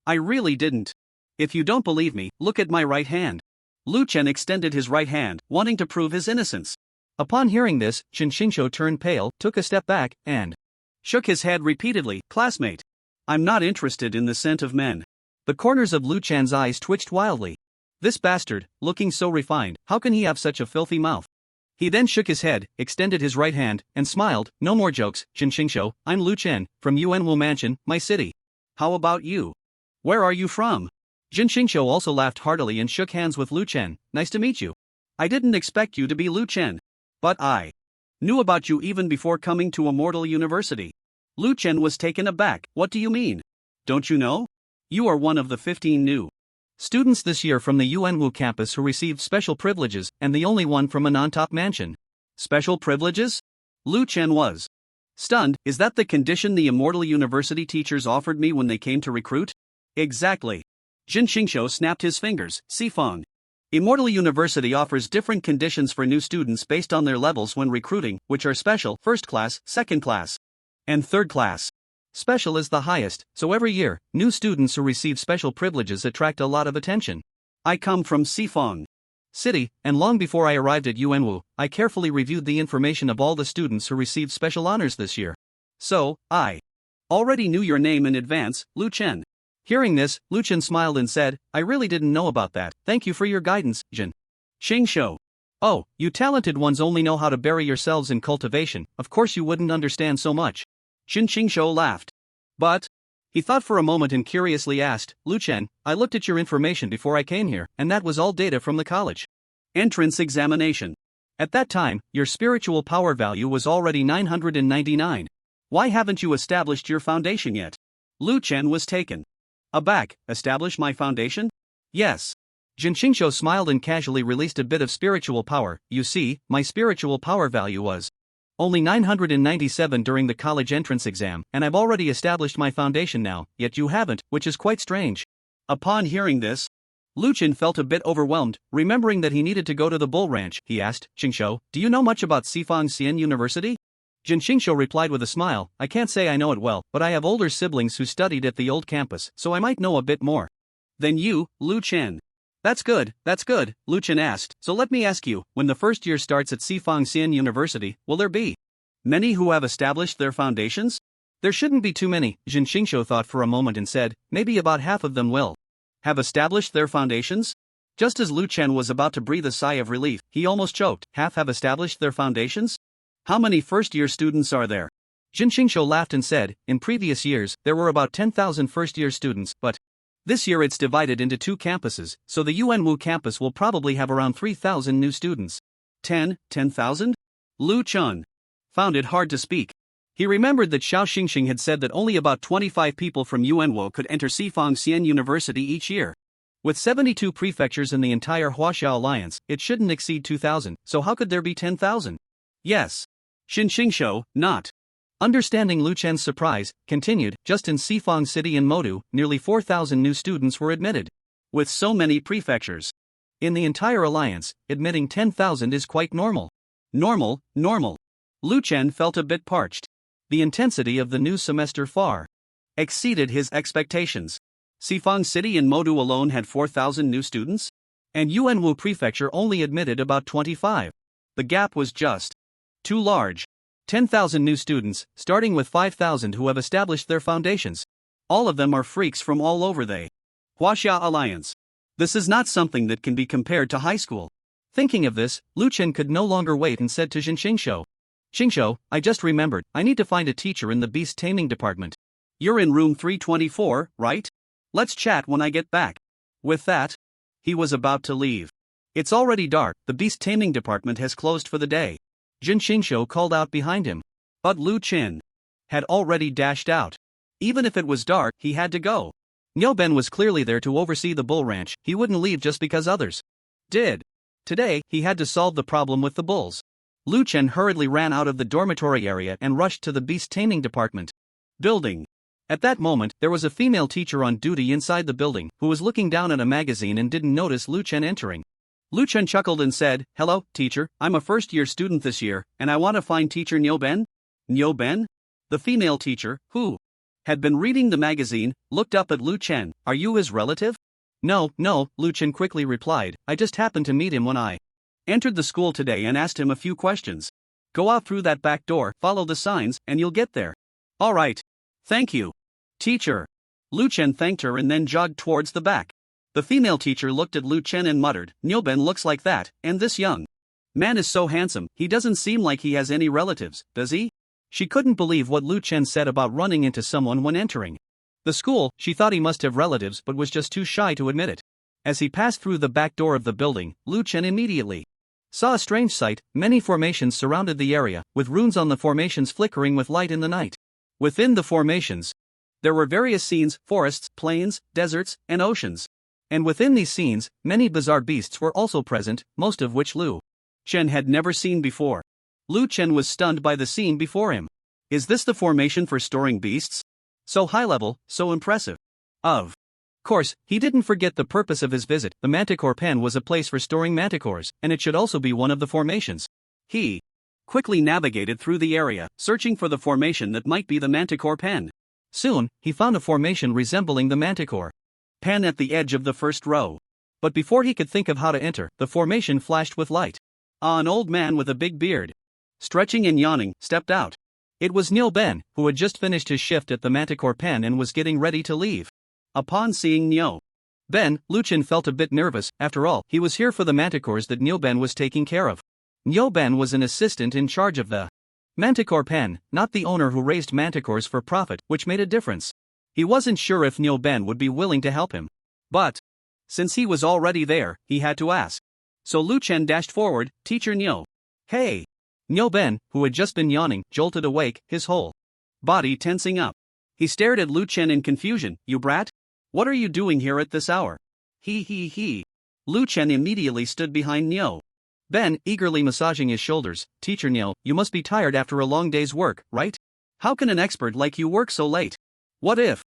I really didn't. If you don't believe me, look at my right hand. Lu Chen extended his right hand, wanting to prove his innocence. Upon hearing this, Jin Xingqiu turned pale, took a step back, and shook his head repeatedly. Classmate. I'm not interested in the scent of men. The corners of Lu Chen's eyes twitched wildly. This bastard, looking so refined, how can he have such a filthy mouth? He then shook his head, extended his right hand, and smiled. No more jokes, Jin Xingshou, I'm Lu Chen, from Yuanwu Mansion, my city. How about you? Where are you from? Jin Xingshou also laughed heartily and shook hands with Lu Chen. Nice to meet you. I didn't expect you to be Lu Chen. But I knew about you even before coming to Immortal University. Lu Chen was taken aback. What do you mean? Don't you know? You are one of the 15 new students this year from the Yuanwu campus who received special privileges, and the only one from a non-top mansion. Special privileges? Lu Chen was stunned. Is that the condition the Immortal University teachers offered me when they came to recruit? Exactly. Jin Xingshou snapped his fingers. Sifeng. Immortal University offers different conditions for new students based on their levels when recruiting, which are special, first class, second class, and third class. Special is the highest, so every year, new students who receive special privileges attract a lot of attention. I come from Sifeng City, and long before I arrived at Yuanwu, I carefully reviewed the information of all the students who received special honors this year. So, I already knew your name in advance, Lu Chen. Hearing this, Lu Chen smiled and said, I really didn't know about that. Thank you for your guidance, Jin Xingshou. Oh, you talented ones only know how to bury yourselves in cultivation, of course you wouldn't understand so much. Jin Xingshou laughed. But, he thought for a moment and curiously asked, Lu Chen, I looked at your information before I came here, and that was all data from the college entrance examination. At that time, your spiritual power value was already 999. Why haven't you established your foundation yet? Lu Chen was taken aback. Establish my foundation? Yes. Jin Xingshou smiled and casually released a bit of spiritual power. You see, my spiritual power value was only 997 during the college entrance exam, and I've already established my foundation now, yet you haven't, which is quite strange. Upon hearing this, Lu Chen felt a bit overwhelmed. Remembering that he needed to go to the bull ranch, he asked, Xingshou, do you know much about Sifeng Xian University? Jin Xingshou replied with a smile, I can't say I know it well, but I have older siblings who studied at the old campus, so I might know a bit more than you, Lu Chen. That's good, Lu Chen asked. So let me ask you, when the first year starts at Sifeng Xian University, will there be many who have established their foundations? There shouldn't be too many, Jin Xingshou thought for a moment and said, maybe about half of them will have established their foundations? Just as Lu Chen was about to breathe a sigh of relief, he almost choked. Half have established their foundations? How many first-year students are there? Jin Xingshou laughed and said, in previous years, there were about 10,000 first-year students, but this year it's divided into two campuses, so the Yuanwu campus will probably have around 3,000 new students. 10,000? Lu Chen found it hard to speak. He remembered that Xiao Xingxing had said that only about 25 people from Yuanwu could enter Sifeng Xian University each year. With 72 prefectures in the entire Huaxia Alliance, it shouldn't exceed 2,000, so how could there be 10,000? Yes. Jin Xingshou, not understanding Lu Chen's surprise, continued, just in Sifeng City and Modu, nearly 4,000 new students were admitted. With so many prefectures in the entire alliance, admitting 10,000 is quite normal. Normal. Lu Chen felt a bit parched. The intensity of the new semester far exceeded his expectations. Sifeng City and Modu alone had 4,000 new students? And Yuanwu Prefecture only admitted about 25. The gap was just too large. 10,000 new students, starting with 5,000 who have established their foundations. All of them are freaks from all over the Huaxia Alliance. This is not something that can be compared to high school. Thinking of this, Lu Chen could no longer wait and said to Jin Xingshou, Xingshou, I just remembered, I need to find a teacher in the beast taming department. You're in room 324, right? Let's chat when I get back. With that, he was about to leave. It's already dark, the beast taming department has closed for the day. Jin Xingshou called out behind him. But Lu Chen had already dashed out. Even if it was dark, he had to go. Niu Ben was clearly there to oversee the bull ranch, he wouldn't leave just because others did. Today, he had to solve the problem with the bulls. Lu Chen hurriedly ran out of the dormitory area and rushed to the beast taming department building. At that moment, there was a female teacher on duty inside the building, who was looking down at a magazine and didn't notice Lu Chen entering. Lu Chen chuckled and said, Hello, teacher, I'm a first-year student this year, and I want to find teacher Niu Ben. Niu Ben? The female teacher, who had been reading the magazine, looked up at Lu Chen. Are you his relative? No, Lu Chen quickly replied, I just happened to meet him when I entered the school today and asked him a few questions. Go out through that back door, follow the signs, and you'll get there. All right. Thank you, teacher. Lu Chen thanked her and then jogged towards the back The female teacher looked at Lu Chen and muttered, Nyoben looks like that, and this young man is so handsome, he doesn't seem like he has any relatives, does he? She couldn't believe what Lu Chen said about running into someone when entering the school. She thought he must have relatives but was just too shy to admit it. As he passed through the back door of the building, Lu Chen immediately saw a strange sight. Many formations surrounded the area, with runes on the formations flickering with light in the night. Within the formations, there were various scenes: forests, plains, deserts, and oceans. And within these scenes, many bizarre beasts were also present, most of which Lu Chen had never seen before. Lu Chen was stunned by the scene before him. Is this the formation for storing beasts? So high level, so impressive. Of course, he didn't forget the purpose of his visit. The manticore pen was a place for storing manticores, and it should also be one of the formations. He quickly navigated through the area, searching for the formation that might be the manticore pen. Soon, he found a formation resembling the manticore pen at the edge of the first row. But before he could think of how to enter, the formation flashed with light. An old man with a big beard, stretching and yawning, stepped out. It was Niu Ben, who had just finished his shift at the manticore pen and was getting ready to leave. Upon seeing Niu Ben, Lu Chen felt a bit nervous. After all, he was here for the manticores that Niu Ben was taking care of. Niu Ben was an assistant in charge of the manticore pen, not the owner who raised manticores for profit, which made a difference. He wasn't sure if Niu Ben would be willing to help him. But since he was already there, he had to ask. So Lu Chen dashed forward. Teacher Niu. Hey! Niu Ben, who had just been yawning, jolted awake, his whole body tensing up. He stared at Lu Chen in confusion. You brat? What are you doing here at this hour? He. Lu Chen immediately stood behind Niu Ben, eagerly massaging his shoulders. Teacher Niu, you must be tired after a long day's work, right? How can an expert like you work so late? What if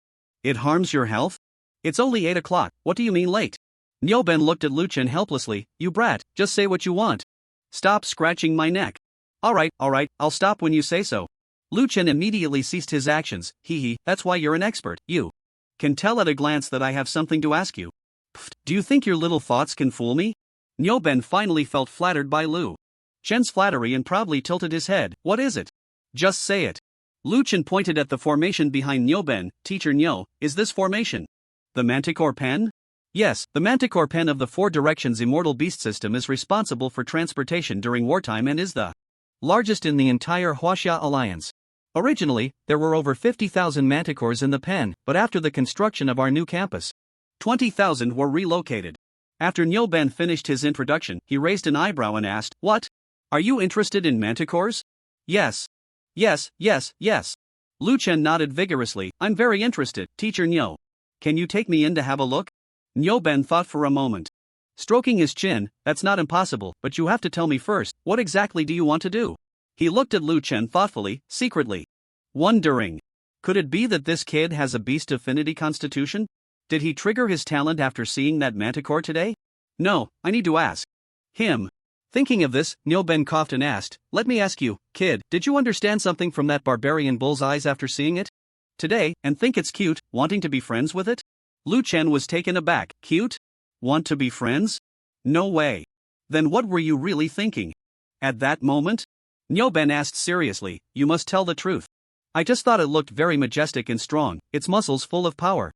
it harms your health? It's only 8 o'clock, what do you mean late? Niu Ben looked at Lu Chen helplessly. You brat, just say what you want. Stop scratching my neck. Alright, I'll stop when you say so. Lu Chen immediately ceased his actions. That's why you're an expert. You can tell at a glance that I have something to ask you. Pfft, do you think your little thoughts can fool me? Niu Ben finally felt flattered by Lu Chen's flattery and proudly tilted his head. What is it? Just say it. Lu Chen pointed at the formation behind Niu Ben. Teacher Niu, is this formation the manticore pen? Yes, the manticore pen of the Four Directions Immortal Beast System is responsible for transportation during wartime and is the largest in the entire Huaxia Alliance. Originally, there were over 50,000 manticores in the pen, but after the construction of our new campus, 20,000 were relocated. After Niu Ben finished his introduction, he raised an eyebrow and asked, What? Are you interested in manticores? Yes. Lu Chen nodded vigorously. I'm very interested. Teacher Niu, can you take me in to have a look? Niu Ben thought for a moment. Stroking his chin, that's not impossible, but you have to tell me first, what exactly do you want to do? He looked at Lu Chen thoughtfully, secretly wondering. Could it be that this kid has a beast affinity constitution? Did he trigger his talent after seeing that manticore today? No, I need to ask him. Thinking of this, Niu Ben coughed and asked, Let me ask you, kid, did you understand something from that barbarian bull's eyes after seeing it today, and think it's cute, wanting to be friends with it? Lu Chen was taken aback. Cute? Want to be friends? No way. Then what were you really thinking? At that moment? Niu Ben asked seriously, You must tell the truth. I just thought it looked very majestic and strong, its muscles full of power.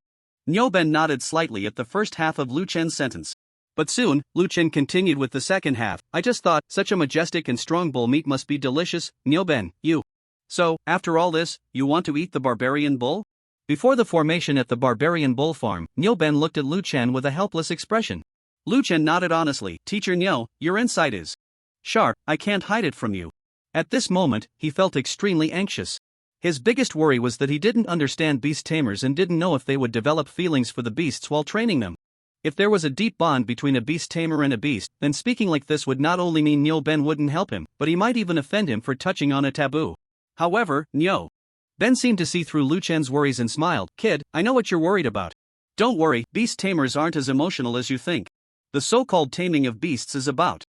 Niu Ben nodded slightly at the first half of Lu Chen's sentence. But soon, Lu Chen continued with the second half. I just thought, such a majestic and strong bull meat must be delicious. Niu Ben, you. So, after all this, you want to eat the barbarian bull? Before the formation at the barbarian bull farm, Niu Ben looked at Lu Chen with a helpless expression. Lu Chen nodded honestly. Teacher Niu, your insight is sharp, I can't hide it from you. At this moment, he felt extremely anxious. His biggest worry was that he didn't understand beast tamers and didn't know if they would develop feelings for the beasts while training them. If there was a deep bond between a beast tamer and a beast, then speaking like this would not only mean Niu Ben wouldn't help him, but he might even offend him for touching on a taboo. However, Niu Ben seemed to see through Lu Chen's worries and smiled. Kid, I know what you're worried about. Don't worry, beast tamers aren't as emotional as you think. The so-called taming of beasts is about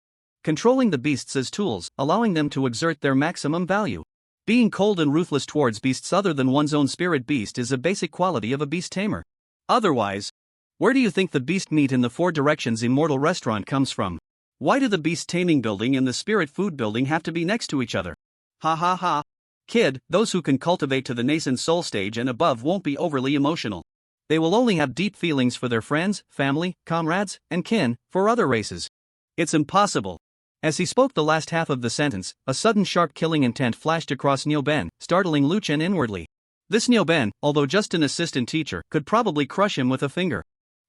controlling the beasts as tools, allowing them to exert their maximum value. Being cold and ruthless towards beasts other than one's own spirit beast is a basic quality of a beast tamer. Otherwise, where do you think the beast meat in the Four Directions Immortal Restaurant comes from? Why do the beast taming building and the spirit food building have to be next to each other? Ha. Kid, those who can cultivate to the nascent soul stage and above won't be overly emotional. They will only have deep feelings for their friends, family, comrades, and kin, for other races. It's impossible. As he spoke the last half of the sentence, a sudden sharp killing intent flashed across Nyoben, startling Lu Chen inwardly. This Nyoben, although just an assistant teacher, could probably crush him with a finger.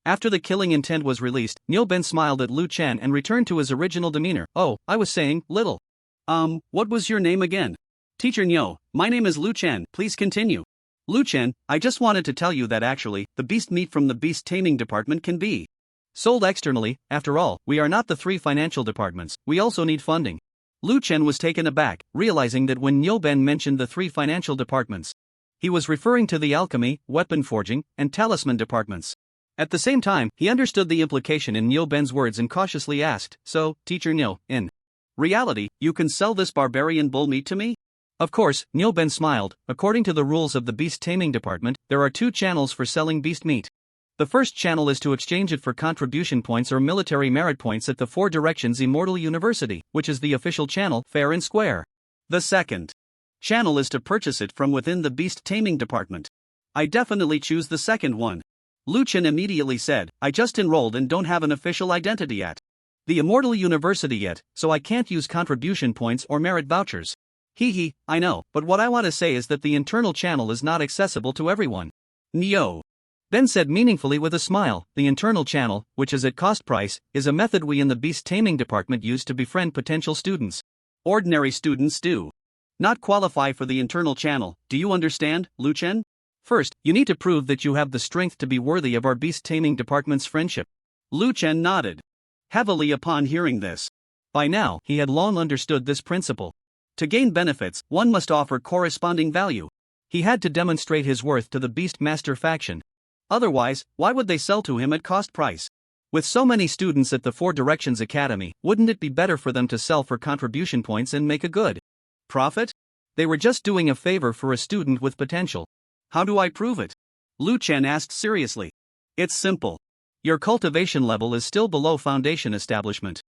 After the killing intent was released, Nyoben smiled at Lu Chen and returned to his original demeanor. Oh, I was saying, little. What was your name again? Teacher Nyo, my name is Lu Chen, please continue. Lu Chen, I just wanted to tell you that actually, the beast meat from the beast taming department can be sold externally. After all, we are not the 3 financial departments, we also need funding. Lu Chen was taken aback, realizing that when Nyoben mentioned the 3 financial departments, he was referring to the alchemy, weapon forging, and talisman departments. At the same time, he understood the implication in Nyoben's words and cautiously asked, so, Teacher Nyo, in reality, you can sell this barbarian bull meat to me? Of course, Nyoben smiled. According to the rules of the beast taming department, there are 2 channels for selling beast meat. The first channel is to exchange it for contribution points or military merit points at the 4 Directions Immortal University, which is the official channel, fair and square. The second channel is to purchase it from within the beast taming department. I definitely choose the second one. Lu Chen immediately said, I just enrolled and don't have an official identity at the Immortal University yet, so I can't use contribution points or merit vouchers. I know, but what I want to say is that the internal channel is not accessible to everyone. Nyo Ben said meaningfully with a smile, the internal channel, which is at cost price, is a method we in the beast taming department use to befriend potential students. Ordinary students do not qualify for the internal channel, do you understand, Lu Chen? First, you need to prove that you have the strength to be worthy of our beast taming department's friendship. Lu Chen nodded heavily upon hearing this. By now, he had long understood this principle. To gain benefits, one must offer corresponding value. He had to demonstrate his worth to the Beast Master faction. Otherwise, why would they sell to him at cost price? With so many students at the 4 Directions Academy, wouldn't it be better for them to sell for contribution points and make a good profit? They were just doing a favor for a student with potential. How do I prove it? Lu Chen asked seriously. It's simple. Your cultivation level is still below foundation establishment.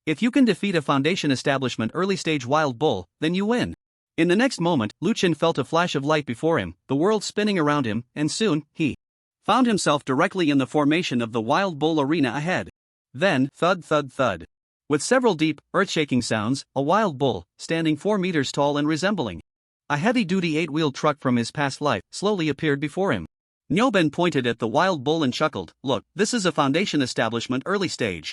If you can defeat a foundation establishment early stage wild bull, then you win. In the next moment, Lu Chen felt a flash of light before him, the world spinning around him, and soon, he found himself directly in the formation of the wild bull arena ahead. Then, thud thud thud. With several deep, earth-shaking sounds, a wild bull, standing 4 meters tall and resembling a heavy-duty 8-wheeled truck from his past life, slowly appeared before him. Nyoben pointed at the wild bull and chuckled, look, this is a foundation establishment early stage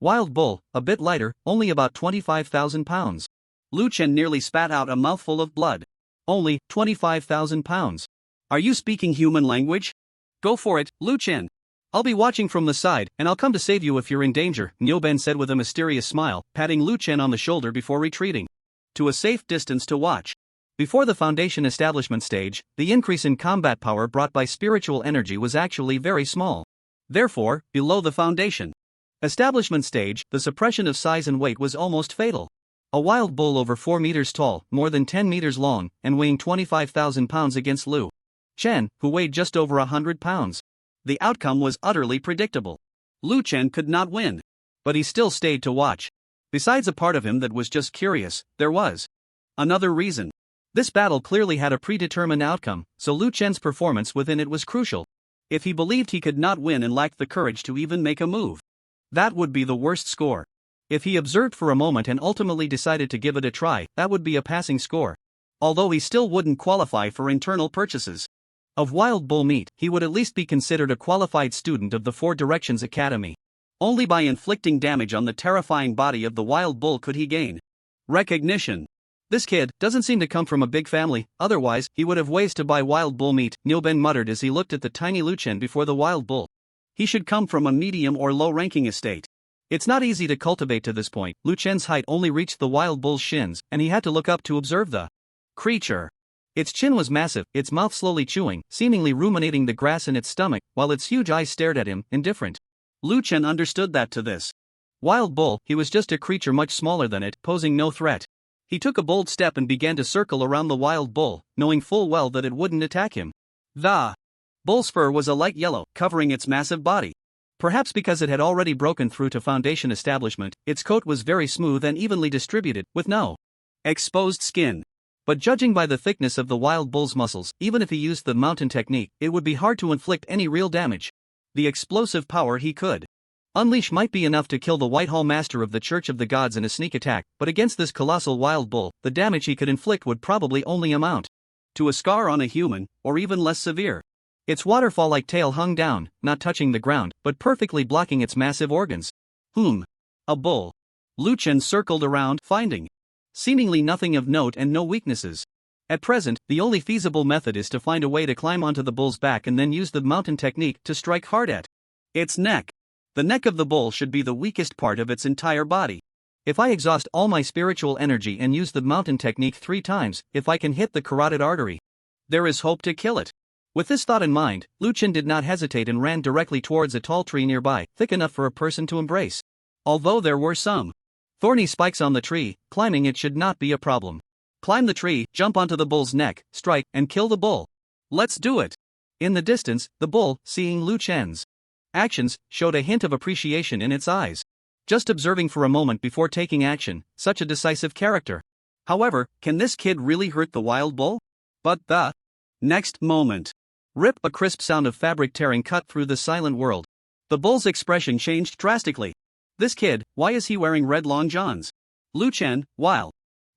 wild bull, a bit lighter, only about 25,000 pounds. Lu Chen nearly spat out a mouthful of blood. Only 25,000 pounds. Are you speaking human language? Go for it, Lu Chen. I'll be watching from the side, and I'll come to save you if you're in danger, Nyoben said with a mysterious smile, patting Lu Chen on the shoulder before retreating to a safe distance to watch. Before the foundation establishment stage, the increase in combat power brought by spiritual energy was actually very small. Therefore, below the foundation establishment stage, the suppression of size and weight was almost fatal. A wild bull over 4 meters tall, more than 10 meters long, and weighing 25,000 pounds against Lu Chen, who weighed just over 100 pounds. The outcome was utterly predictable. Lu Chen could not win. But he still stayed to watch. Besides a part of him that was just curious, there was another reason. This battle clearly had a predetermined outcome, so Lu Chen's performance within it was crucial. If he believed he could not win and lacked the courage to even make a move, that would be the worst score. If he observed for a moment and ultimately decided to give it a try, that would be a passing score. Although he still wouldn't qualify for internal purchases of wild bull meat, he would at least be considered a qualified student of the 4 Directions Academy. Only by inflicting damage on the terrifying body of the wild bull could he gain recognition. This kid doesn't seem to come from a big family, otherwise he would have ways to buy wild bull meat, Nyoben muttered as he looked at the tiny Lu Chen before the wild bull. He should come from a medium or low-ranking estate. It's not easy to cultivate to this point. Lu Chen's height only reached the wild bull's shins, and he had to look up to observe the creature. Its chin was massive, its mouth slowly chewing, seemingly ruminating the grass in its stomach, while its huge eyes stared at him, indifferent. Lu Chen understood that to this wild bull, he was just a creature much smaller than it, posing no threat. He took a bold step and began to circle around the wild bull, knowing full well that it wouldn't attack him. The bull's fur was a light yellow, covering its massive body. Perhaps because it had already broken through to foundation establishment, its coat was very smooth and evenly distributed, with no exposed skin. But judging by the thickness of the wild bull's muscles, even if he used the mountain technique, it would be hard to inflict any real damage. The explosive power he could unleash might be enough to kill the Whitehall master of the Church of the Gods in a sneak attack, but against this colossal wild bull, the damage he could inflict would probably only amount to a scar on a human, or even less severe. Its waterfall-like tail hung down, not touching the ground, but perfectly blocking its massive organs. A bull. Lu Chen circled around, finding seemingly nothing of note and no weaknesses. At present, the only feasible method is to find a way to climb onto the bull's back and then use the mountain technique to strike hard at its neck. The neck of the bull should be the weakest part of its entire body. If I exhaust all my spiritual energy and use the mountain technique 3 times, if I can hit the carotid artery, there is hope to kill it. With this thought in mind, Lu Chen did not hesitate and ran directly towards a tall tree nearby, thick enough for a person to embrace. Although there were some thorny spikes on the tree, climbing it should not be a problem. Climb the tree, jump onto the bull's neck, strike, and kill the bull. Let's do it. In the distance, the bull, seeing Lu Chen's actions, showed a hint of appreciation in its eyes. Just observing for a moment before taking action, such a decisive character. However, can this kid really hurt the wild bull? But the next moment, rip, a crisp sound of fabric tearing cut through the silent world. The bull's expression changed drastically. This kid, why is he wearing red long johns? Lu Chen, while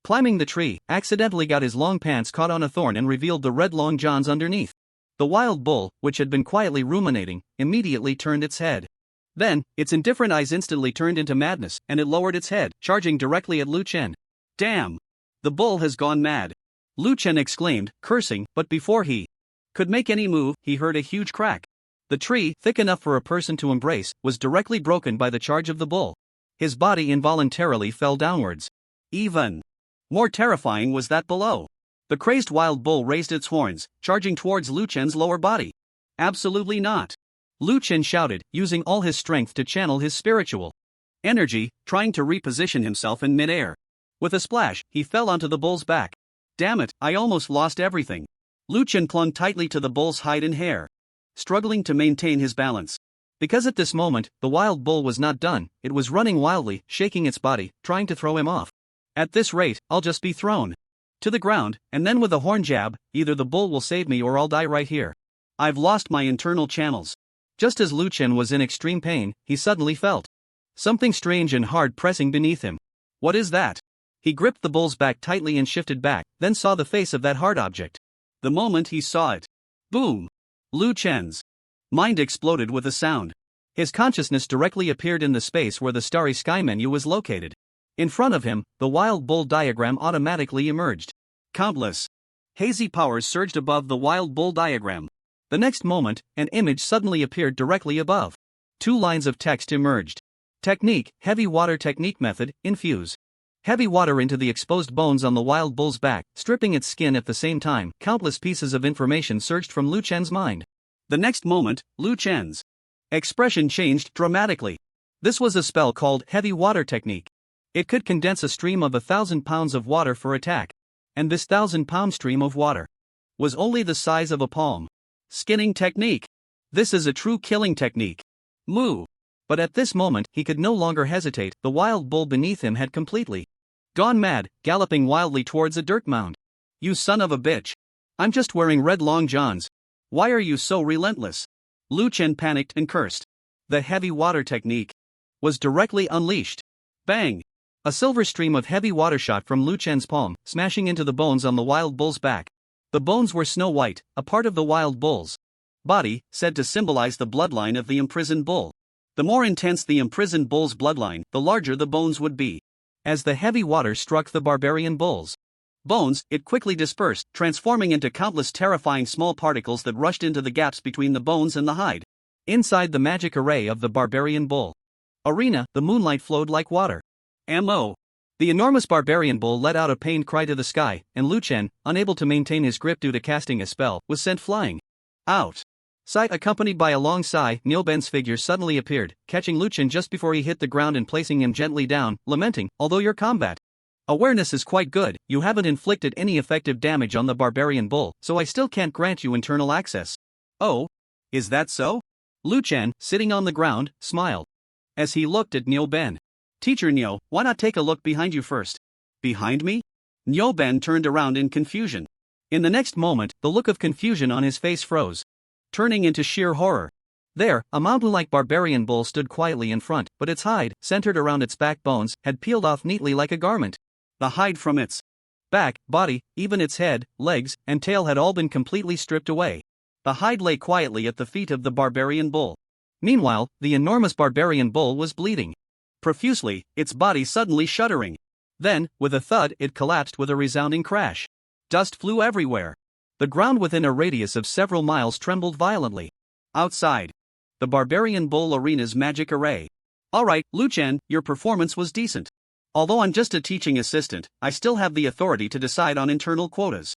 climbing the tree, accidentally got his long pants caught on a thorn and revealed the red long johns underneath. The wild bull, which had been quietly ruminating, immediately turned its head. Then, its indifferent eyes instantly turned into madness, and it lowered its head, charging directly at Lu Chen. Damn! The bull has gone mad! Lu Chen exclaimed, cursing, but before he could make any move, he heard a huge crack. The tree, thick enough for a person to embrace, was directly broken by the charge of the bull. His body involuntarily fell downwards. Even more terrifying was that below. The crazed wild bull raised its horns, charging towards Lu Chen's lower body. Absolutely not! Lu Chen shouted, using all his strength to channel his spiritual energy, trying to reposition himself in midair. With a splash, he fell onto the bull's back. Damn it, I almost lost everything. Lu Chen clung tightly to the bull's hide and hair, struggling to maintain his balance. Because at this moment, the wild bull was not done, it was running wildly, shaking its body, trying to throw him off. At this rate, I'll just be thrown to the ground, and then with a horn jab, either the bull will save me or I'll die right here. I've lost my internal channels. Just as Lu Chen was in extreme pain, he suddenly felt something strange and hard pressing beneath him. What is that? He gripped the bull's back tightly and shifted back, then saw the face of that hard object. The moment he saw it, boom! Lu Chen's mind exploded with a sound. His consciousness directly appeared in the space where the starry sky menu was located. In front of him, the wild bull diagram automatically emerged. Countless hazy powers surged above the wild bull diagram. The next moment, an image suddenly appeared directly above. 2 lines of text emerged. Technique, heavy water technique method, infuse heavy water into the exposed bones on the wild bull's back, stripping its skin at the same time. Countless pieces of information surged from Lu Chen's mind. The next moment, Lu Chen's expression changed dramatically. This was a spell called heavy water technique. It could condense a stream of 1,000 pounds of water for attack. And this 1,000-pound stream of water was only the size of a palm. Skinning technique. This is a true killing technique. Moo. But at this moment, he could no longer hesitate. The wild bull beneath him had completely gone mad, galloping wildly towards a dirt mound. You son of a bitch. I'm just wearing red long johns. Why are you so relentless? Lu Chen panicked and cursed. The heavy water technique was directly unleashed. Bang! A silver stream of heavy water shot from Lu Chen's palm, smashing into the bones on the wild bull's back. The bones were snow white, a part of the wild bull's body, said to symbolize the bloodline of the imprisoned bull. The more intense the imprisoned bull's bloodline, the larger the bones would be. As the heavy water struck the barbarian bull's bones, it quickly dispersed, transforming into countless terrifying small particles that rushed into the gaps between the bones and the hide. Inside the magic array of the barbarian bull arena, the moonlight flowed like water. M.O. The enormous barbarian bull let out a pained cry to the sky, and Lu Chen, unable to maintain his grip due to casting a spell, was sent flying out. Sight accompanied by a long sigh, Niu Ben's figure suddenly appeared, catching Lu Chen just before he hit the ground and placing him gently down, lamenting, although your combat awareness is quite good, you haven't inflicted any effective damage on the barbarian bull, so I still can't grant you internal access. Oh? Is that so? Lu Chen, sitting on the ground, smiled as he looked at Niu Ben. Teacher Niu, why not take a look behind you first? Behind me? Nyoben turned around in confusion. In the next moment, the look of confusion on his face froze, turning into sheer horror. There, a mountain-like barbarian bull stood quietly in front, but its hide, centered around its backbones, had peeled off neatly like a garment. The hide from its back, body, even its head, legs, and tail had all been completely stripped away. The hide lay quietly at the feet of the barbarian bull. Meanwhile, the enormous barbarian bull was bleeding profusely, its body suddenly shuddering. Then, with a thud, it collapsed with a resounding crash. Dust flew everywhere. The ground within a radius of several miles trembled violently. Outside the barbarian bull arena's magic array. Alright, Lu Chen, your performance was decent. Although I'm just a teaching assistant, I still have the authority to decide on internal quotas.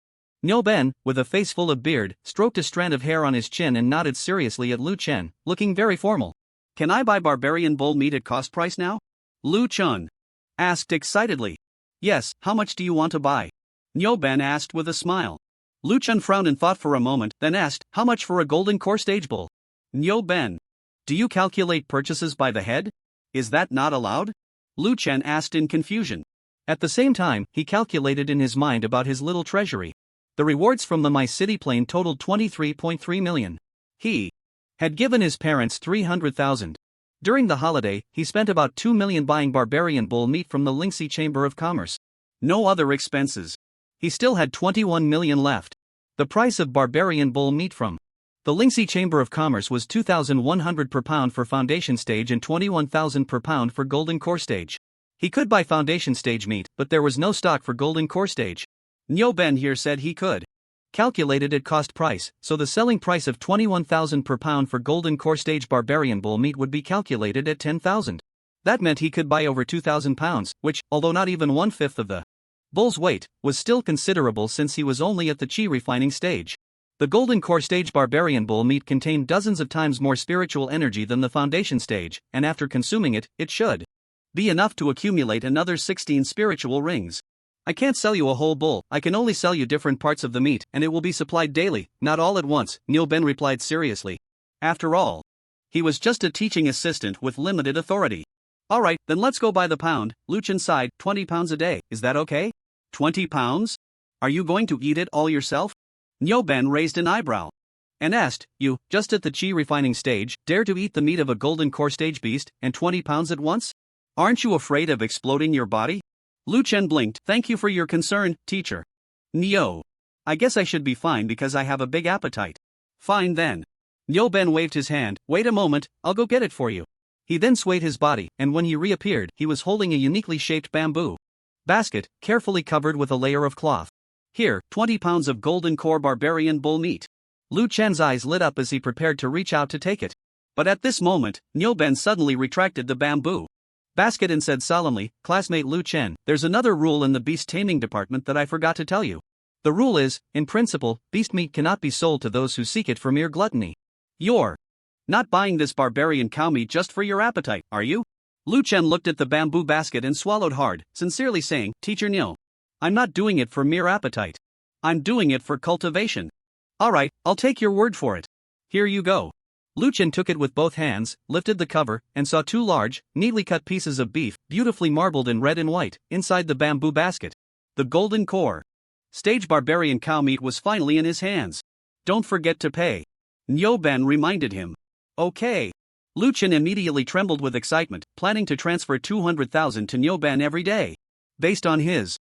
Nyoben, with a face full of beard, stroked a strand of hair on his chin and nodded seriously at Lu Chen, looking very formal. Can I buy barbarian bull meat at cost price now? Lu Chen asked excitedly. Yes, how much do you want to buy? Nyoben asked with a smile. Lu Chen frowned and thought for a moment, then asked, how much for a golden core stage bull? Nyoben. Do you calculate purchases by the head? Is that not allowed? Lu Chen asked in confusion. At the same time, he calculated in his mind about his little treasury. The rewards from the My City plane totaled 23.3 million. He had given his parents 300,000. During the holiday, he spent about 2 million buying barbarian bull meat from the Lingxi Chamber of Commerce. No other expenses. He still had 21 million left. The price of barbarian bull meat from the Lingxi Chamber of Commerce was 2,100 per pound for foundation stage and 21,000 per pound for golden core stage. He could buy foundation stage meat, but there was no stock for golden core stage. Nyoben here said he could calculate it at cost price, so the selling price of 21,000 per pound for golden core stage barbarian bull meat would be calculated at 10,000. That meant he could buy over 2,000 pounds, which, although not even 1/5 of the bull's weight, was still considerable since he was only at the chi refining stage. The golden core stage barbarian bull meat contained dozens of times more spiritual energy than the foundation stage, and after consuming it, it should be enough to accumulate another 16 spiritual rings. I can't sell you a whole bull, I can only sell you different parts of the meat, and it will be supplied daily, not all at once, Nyoben replied seriously. After all, he was just a teaching assistant with limited authority. Alright, then let's go by the pound, Lu Chen sighed, 20 pounds a day, is that okay? 20 pounds? Are you going to eat it all yourself? Nyoben raised an eyebrow and asked, you, just at the chi refining stage, dare to eat the meat of a golden core stage beast, and 20 pounds at once? Aren't you afraid of exploding your body? Lu Chen blinked, thank you for your concern, teacher. Nyo. I guess I should be fine because I have a big appetite. Fine then. Nyoben waved his hand, wait a moment, I'll go get it for you. He then swayed his body, and when he reappeared, he was holding a uniquely shaped bamboo basket, carefully covered with a layer of cloth. Here, 20 pounds of golden core barbarian bull meat. Lu Chen's eyes lit up as he prepared to reach out to take it. But at this moment, Nyoben suddenly retracted the bamboo basket and said solemnly, classmate Lu Chen, there's another rule in the beast taming department that I forgot to tell you. The rule is, in principle, beast meat cannot be sold to those who seek it for mere gluttony. You're not buying this barbarian cow meat just for your appetite, are you? Lu Chen looked at the bamboo basket and swallowed hard, sincerely saying, Teacher Nyo, I'm not doing it for mere appetite. I'm doing it for cultivation. Alright, I'll take your word for it. Here you go. Lu Chen took it with both hands, lifted the cover, and saw 2 large, neatly cut pieces of beef, beautifully marbled in red and white, inside the bamboo basket. The golden core stage barbarian cow meat was finally in his hands. Don't forget to pay. Nyoben reminded him. Okay. Lu Chen immediately trembled with excitement, planning to transfer 200,000 to Nyoben every day. Based on his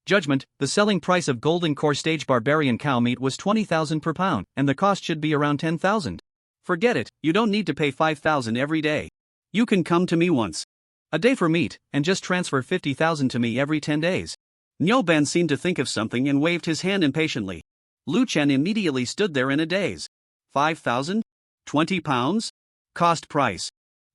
judgment, the selling price of golden core stage barbarian cow meat was 20,000 per pound, and the cost should be around 10,000. Forget it, you don't need to pay 5,000 every day. You can come to me once a day for meat, and just transfer 50,000 to me every 10 days. Nyoben seemed to think of something and waved his hand impatiently. Lu Chen immediately stood there in a daze. 5,000? 20 pounds? Cost price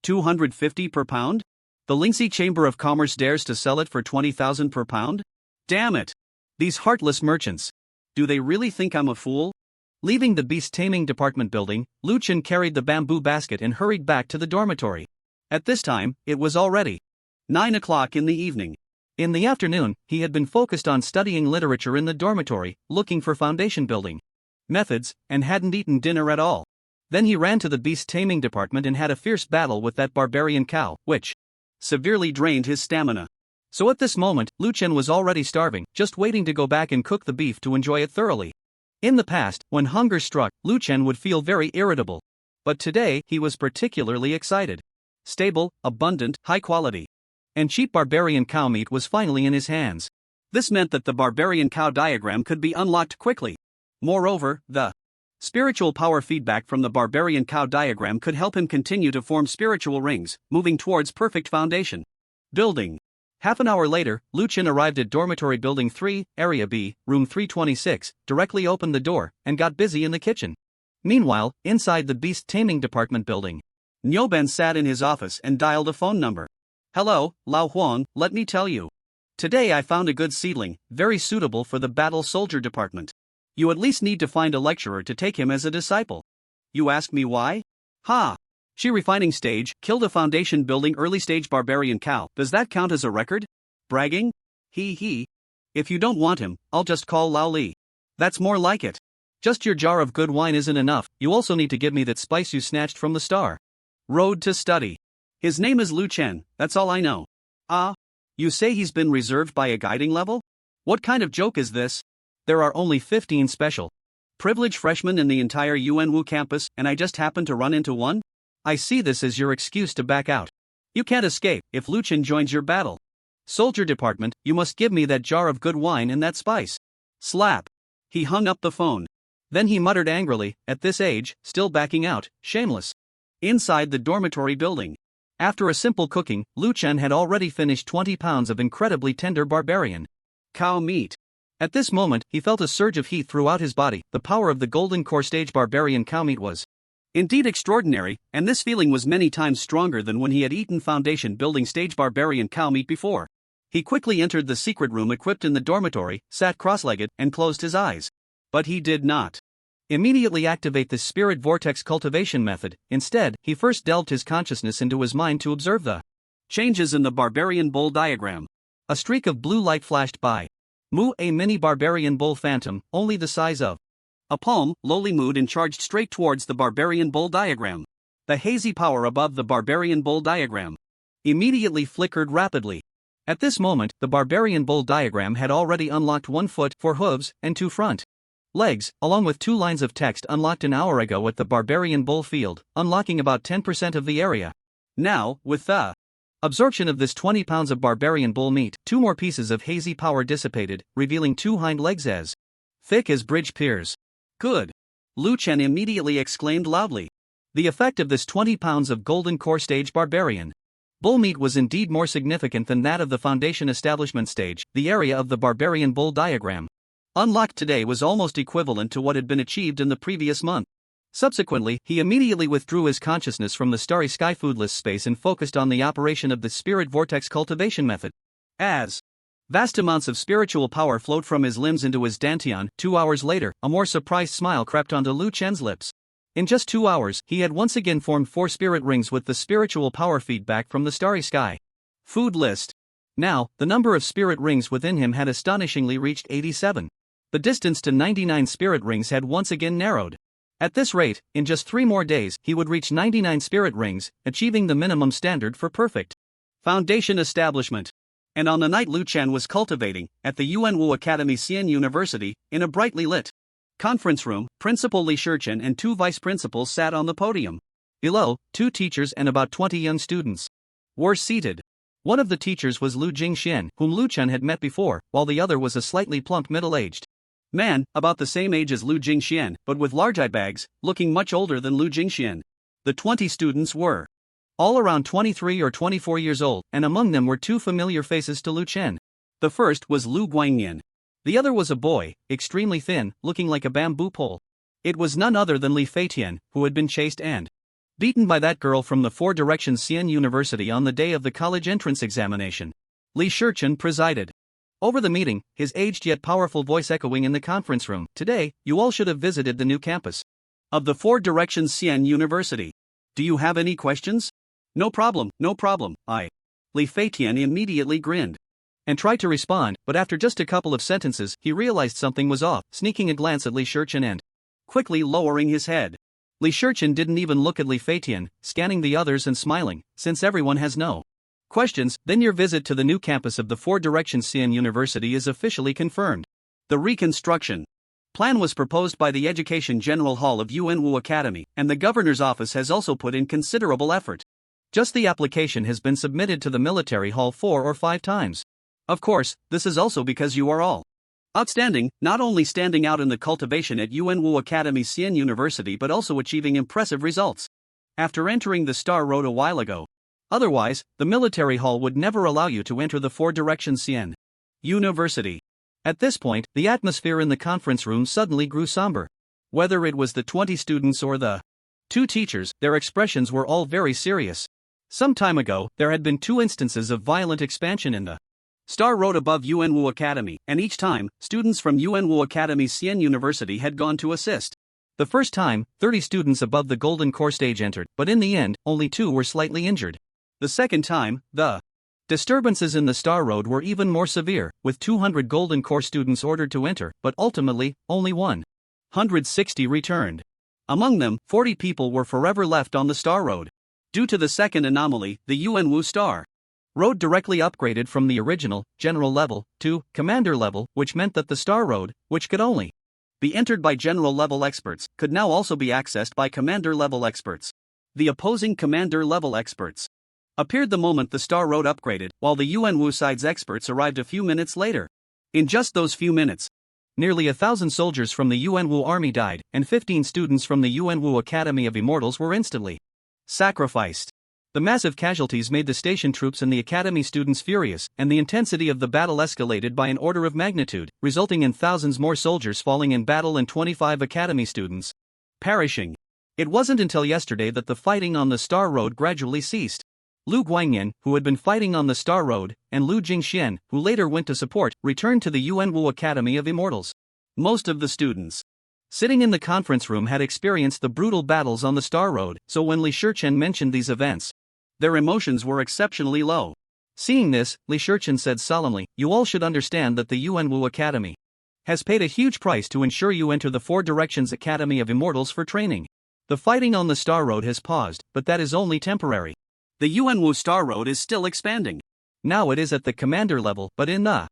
250 per pound? The Lingxi Chamber of Commerce dares to sell it for 20,000 per pound? Damn it! These heartless merchants. Do they really think I'm a fool? Leaving the beast taming department building, Lu Chen carried the bamboo basket and hurried back to the dormitory. At this time, it was already 9 o'clock in the evening. In the afternoon, he had been focused on studying literature in the dormitory, looking for foundation building methods, and hadn't eaten dinner at all. Then he ran to the beast taming department and had a fierce battle with that barbarian cow, which severely drained his stamina. So at this moment, Lu Chen was already starving, just waiting to go back and cook the beef to enjoy it thoroughly. In the past, when hunger struck, Lu Chen would feel very irritable. But today, he was particularly excited. Stable, abundant, high quality, and cheap barbarian cow meat was finally in his hands. This meant that the barbarian cow diagram could be unlocked quickly. Moreover, the spiritual power feedback from the barbarian cow diagram could help him continue to form spiritual rings, moving towards perfect foundation. Building. Half an hour later, Lu Chen arrived at dormitory building 3, area B, room 326, directly opened the door, and got busy in the kitchen. Meanwhile, inside the beast taming department building, Nyoben sat in his office and dialed a phone number. Hello, Lao Huang, let me tell you. Today I found a good seedling, very suitable for the battle soldier department. You at least need to find a lecturer to take him as a disciple. You ask me why? Ha! She refining stage, killed a foundation building early stage barbarian cow. Does that count as a record? Bragging? He. If you don't want him, I'll just call Lao Li. That's more like it. Just your jar of good wine isn't enough, you also need to give me that spice you snatched from the star. Road to study. His name is Lu Chen, that's all I know. Ah? You say he's been reserved by a guiding level? What kind of joke is this? There are only 15 special privileged freshmen in the entire UNWU campus, and I just happened to run into one? I see this as your excuse to back out. You can't escape if Lu Chen joins your battle. Soldier department, you must give me that jar of good wine and that spice. Slap. He hung up the phone. Then he muttered angrily, at this age, still backing out, shameless. Inside the dormitory building. After a simple cooking, Lu Chen had already finished 20 pounds of incredibly tender barbarian cow meat. At this moment, he felt a surge of heat throughout his body. The power of the golden core stage barbarian cow meat was indeed extraordinary, and this feeling was many times stronger than when he had eaten foundation building stage barbarian cow meat before. He quickly entered the secret room equipped in the dormitory, sat cross-legged, and closed his eyes. But he did not immediately activate the spirit vortex cultivation method. Instead, he first delved his consciousness into his mind to observe the changes in the barbarian bull diagram. A streak of blue light flashed by. A mini barbarian bull phantom, only the size of a palm, lowly moved and charged straight towards the barbarian bull diagram. The hazy power above the barbarian bull diagram immediately flickered rapidly. At this moment, the barbarian bull diagram had already unlocked 1 foot, 4 hooves, and 2 front legs, along with 2 lines of text unlocked an hour ago at the barbarian bull field, unlocking about 10% of the area. Now, with the absorption of this 20 pounds of barbarian bull meat, 2 more pieces of hazy power dissipated, revealing 2 hind legs as thick as bridge piers. Good. Lu Chen immediately exclaimed loudly. The effect of this 20 pounds of golden core stage barbarian bull meat was indeed more significant than that of the foundation establishment stage. The area of the barbarian bull diagram unlocked today was almost equivalent to what had been achieved in the previous month. Subsequently, he immediately withdrew his consciousness from the starry sky foodless space and focused on the operation of the spirit vortex cultivation method. As vast amounts of spiritual power flowed from his limbs into his dantian, 2 hours later, a more surprised smile crept onto Lu Chen's lips. In just 2 hours, he had once again formed 4 spirit rings with the spiritual power feedback from the starry sky food list. Now, the number of spirit rings within him had astonishingly reached 87. The distance to 99 spirit rings had once again narrowed. At this rate, in just 3 more days, he would reach 99 spirit rings, achieving the minimum standard for perfect foundation establishment. And on the night Lu Chen was cultivating, at the Yuanwu Academy Xian University, in a brightly lit conference room, Principal Li Shichen and 2 vice principals sat on the podium. Below, 2 teachers and about 20 young students were seated. One of the teachers was Lu Jingxian, whom Lu Chen had met before, while the other was a slightly plump middle-aged man, about the same age as Lu Jingxian, but with large eye bags, looking much older than Lu Jingxian. The 20 students were all around 23 or 24 years old, and among them were 2 familiar faces to Lu Chen. The first was Lu Guangyan. The other was a boy, extremely thin, looking like a bamboo pole. It was none other than Li Feitian, who had been chased and beaten by that girl from the 4 Directions Xian University on the day of the college entrance examination. Li Shichen presided over the meeting, his aged yet powerful voice echoing in the conference room. Today, you all should have visited the new campus of the 4 Directions Xian University. Do you have any questions? No problem, Li Feitian immediately grinned and tried to respond, but after just a couple of sentences, he realized something was off, sneaking a glance at Li Shichen and quickly lowering his head. Li Shichen didn't even look at Li Feitian, scanning the others and smiling, since everyone has no Questions, then your visit to the new campus of the Four Directions Xian University is officially confirmed. The reconstruction plan was proposed by the Education General Hall of Yuanwu Academy, and the governor's office has also put in considerable effort. Just the application has been submitted to the military hall 4 or 5 times. Of course, this is also because you are all outstanding, not only standing out in the cultivation at Yuanwu Academy Xian University but also achieving impressive results. After entering the Star Road a while ago. Otherwise, the military hall would never allow you to enter the Four Directions Xian University. At this point, the atmosphere in the conference room suddenly grew somber. Whether it was the 20 students or the 2 teachers, their expressions were all very serious. Some time ago, there had been 2 instances of violent expansion in the Star Road above Yuanwu Academy, and each time, students from Yuanwu Academy Xian University had gone to assist. The first time, 30 students above the Golden Core stage entered, but in the end, only 2 were slightly injured. The second time, the disturbances in the Star Road were even more severe, with 200 Golden Core students ordered to enter, but ultimately, only 160 returned. Among them, 40 people were forever left on the Star Road. Due to the second anomaly, the Yuanwu Star Road directly upgraded from the original, general level, to commander level, which meant that the Star Road, which could only be entered by general level experts, could now also be accessed by commander level experts. The opposing commander level experts appeared the moment the Star Road upgraded, while the Yuanwu side's experts arrived a few minutes later. In just those few minutes, nearly 1,000 soldiers from the Yuanwu army died, and 15 students from the Yuanwu Academy of Immortals were instantly sacrificed. The massive casualties made the station troops and the academy students furious, and the intensity of the battle escalated by an order of magnitude, resulting in thousands more soldiers falling in battle and 25 academy students perishing. It wasn't until yesterday that the fighting on the Star Road gradually ceased. Lu Guangyan, who had been fighting on the Star Road, and Lu Jingxian, who later went to support, returned to the Yuanwu Academy of Immortals. Most of the students sitting in the conference room had experienced the brutal battles on the Star Road, so when Li Shichen mentioned these events, their emotions were exceptionally low. Seeing this, Li Shichen said solemnly, "You all should understand that the Yuanwu Academy has paid a huge price to ensure you enter the Four Directions Academy of Immortals for training. The fighting on the Star Road has paused, but that is only temporary. The Yuanwu Star Road is still expanding. Now it is at the commander level, but in the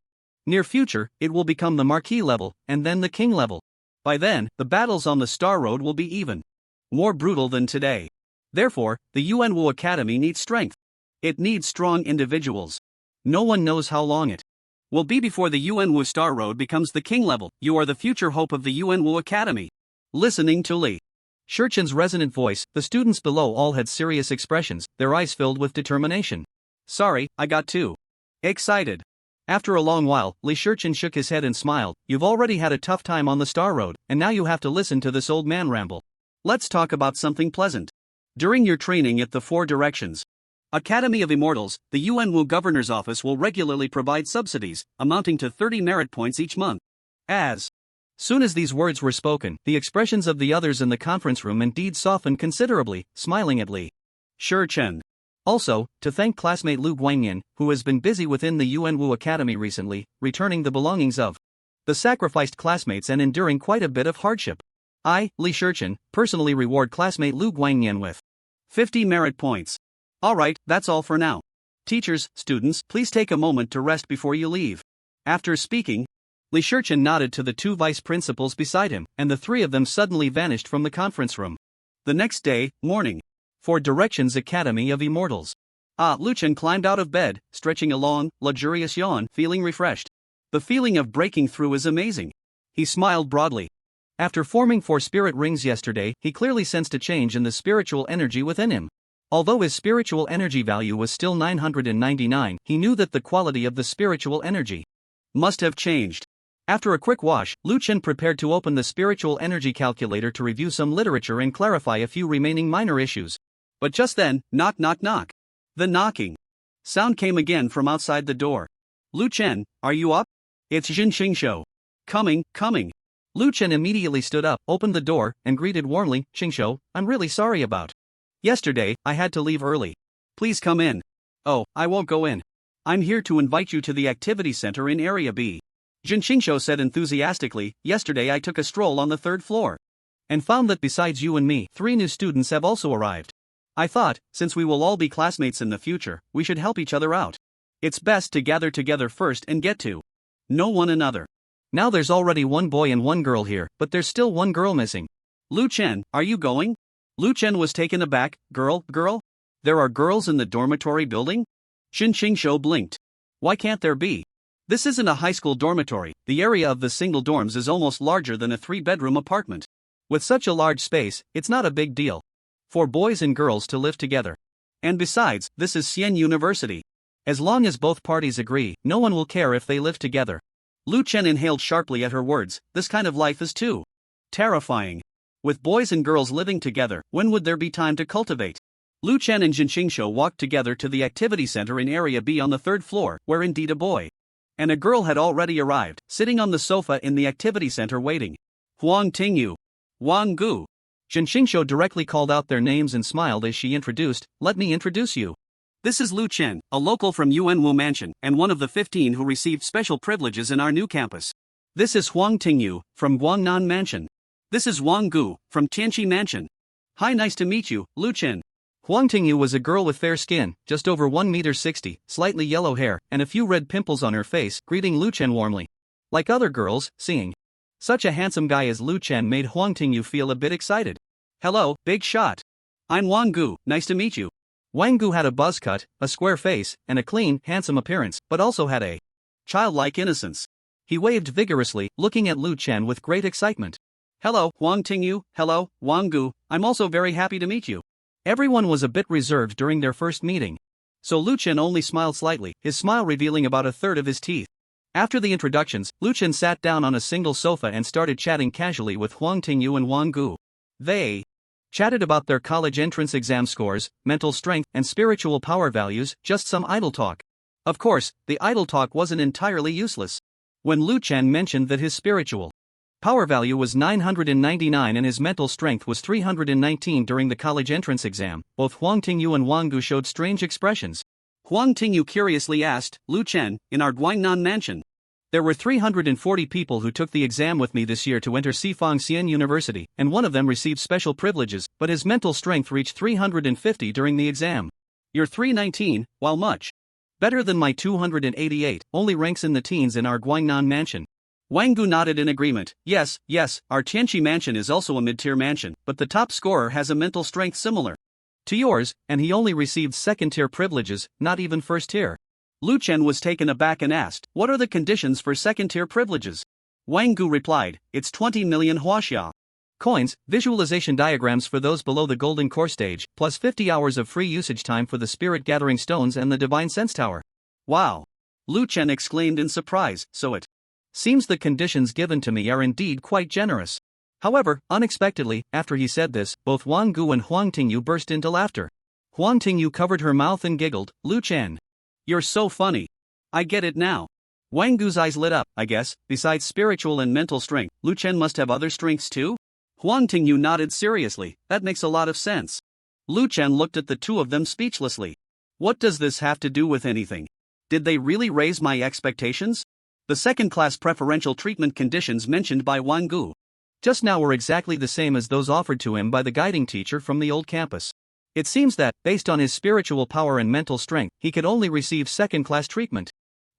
near future, it will become the marquis level, and then the king level. By then, the battles on the Star Road will be even more brutal than today. Therefore, the Yuanwu Academy needs strength. It needs strong individuals. No one knows how long it will be before the Yuanwu Star Road becomes the king level. You are the future hope of the Yuanwu Academy." Listening to Li Shichen's resonant voice, the students below all had serious expressions, their eyes filled with determination. "Sorry, I got too excited." After a long while, Li Shichen shook his head and smiled. "You've already had a tough time on the Star Road, and now you have to listen to this old man ramble. Let's talk about something pleasant. During your training at the Four Directions Academy of Immortals, the Yuanwu Governor's Office will regularly provide subsidies, amounting to 30 merit points each month." As soon as these words were spoken, the expressions of the others in the conference room indeed softened considerably, smiling at Li Shichen. Also, to thank classmate Lu Guangyan, who has been busy within the Yuanwu Academy recently, returning the belongings of the sacrificed classmates and enduring quite a bit of hardship. I, Li Shichen, personally reward classmate Lu Guangyan with 50 merit points. Alright, that's all for now. Teachers, students, please take a moment to rest before you leave. After speaking, Li Shichen nodded to the 2 vice principals beside him, and the 3 of them suddenly vanished from the conference room. The next day, morning. For Directions Academy of Immortals. Lu Chen climbed out of bed, stretching a long, luxurious yawn, feeling refreshed. The feeling of breaking through is amazing. He smiled broadly. After forming 4 spirit rings yesterday, he clearly sensed a change in the spiritual energy within him. Although his spiritual energy value was still 999, he knew that the quality of the spiritual energy must have changed. After a quick wash, Lu Chen prepared to open the spiritual energy calculator to review some literature and clarify a few remaining minor issues. But just then, knock knock knock. The knocking sound came again from outside the door. "Lu Chen, are you up? It's Jin Xingshou. Coming. Lu Chen immediately stood up, opened the door, and greeted warmly, "Xingshou, I'm really sorry about yesterday, I had to leave early. Please come in." "Oh, I won't go in. I'm here to invite you to the activity center in Area B." Jin Xingshou said enthusiastically. "Yesterday I took a stroll on the 3rd floor and found that besides you and me, 3 new students have also arrived. I thought, since we will all be classmates in the future, we should help each other out. It's best to gather together first and get to know one another. Now there's already one boy and one girl here, but there's still one girl missing. Lu Chen, are you going? Lu Chen was taken aback. Girl? There are girls in the dormitory building? Xin Qingshou blinked. Why can't there be? This isn't a high school dormitory. The area of the single dorms is almost larger than a 3-bedroom apartment. With such a large space, it's not a big deal for boys and girls to live together. And besides, this is Xian University. As long as both parties agree, no one will care if they live together. Lu Chen inhaled sharply at her words. This kind of life is too terrifying. With boys and girls living together, when would there be time to cultivate? Lu Chen and Jin Qingshou walked together to the activity center in Area B on the 3rd floor, where indeed a boy and a girl had already arrived, sitting on the sofa in the activity center waiting. Huang Tingyu. Wang Gu. Jin Qingshou directly called out their names and smiled as she introduced. Let me introduce you. This is Lu Chen, a local from Yuanwu Mansion, and one of the 15 who received special privileges in our new campus. This is Huang Tingyu, from Guangnan Mansion. This is Wang Gu, from Tianqi Mansion. Hi, nice to meet you, Lu Chen. Huang Tingyu was a girl with fair skin, just over 1 m, slightly yellow hair, and a few red pimples on her face, greeting Lu Chen warmly. Like other girls, seeing such a handsome guy as Lu Chen made Huang Tingyu feel a bit excited. Hello, big shot. I'm Wang Gu, nice to meet you. Wang Gu had a buzz cut, a square face, and a clean, handsome appearance, but also had a childlike innocence. He waved vigorously, looking at Lu Chen with great excitement. Hello, Huang Tingyu. Hello, Wang Gu. I'm also very happy to meet you. Everyone was a bit reserved during their first meeting, so Lu Chen only smiled slightly, his smile revealing about 1/3 of his teeth. After the introductions, Lu Chen sat down on a single sofa and started chatting casually with Huang Tingyu and Wang Gu. They chatted about their college entrance exam scores, mental strength, and spiritual power values, just some idle talk. Of course, the idle talk wasn't entirely useless. When Lu Chen mentioned that his spiritual power value was 999 and his mental strength was 319 during the college entrance exam, both Huang Tingyu and Wang Gu showed strange expressions. Huang Tingyu curiously asked, Lu Chen, in our Guangnan Mansion, there were 340 people who took the exam with me this year to enter Sifang Xian University, and one of them received special privileges, but his mental strength reached 350 during the exam. Your 319, while much better than my 288, only ranks in the teens in our Guangnan Mansion. Wang Gu nodded in agreement. Yes, our Tianqi Mansion is also a mid-tier mansion, but the top scorer has a mental strength similar to yours, and he only received 2nd-tier privileges, not even 1st-tier. Lu Chen was taken aback and asked, what are the conditions for 2nd-tier privileges? Wang Gu replied, it's 20 million huaxia coins, visualization diagrams for those below the golden core stage, plus 50 hours of free usage time for the spirit gathering stones and the divine sense tower. Wow! Lu Chen exclaimed in surprise, so it seems the conditions given to me are indeed quite generous. However, unexpectedly, after he said this, both Wang Gu and Huang Tingyu burst into laughter. Huang Tingyu covered her mouth and giggled. Lu Chen, you're so funny. I get it now. Wang Gu's eyes lit up. I guess, besides spiritual and mental strength, Lu Chen must have other strengths too? Huang Tingyu nodded seriously. That makes a lot of sense. Lu Chen looked at the two of them speechlessly. What does this have to do with anything? Did they really raise my expectations? The 2nd-class preferential treatment conditions mentioned by Wang Gu just now were exactly the same as those offered to him by the guiding teacher from the old campus. It seems that, based on his spiritual power and mental strength, he could only receive 2nd-class treatment.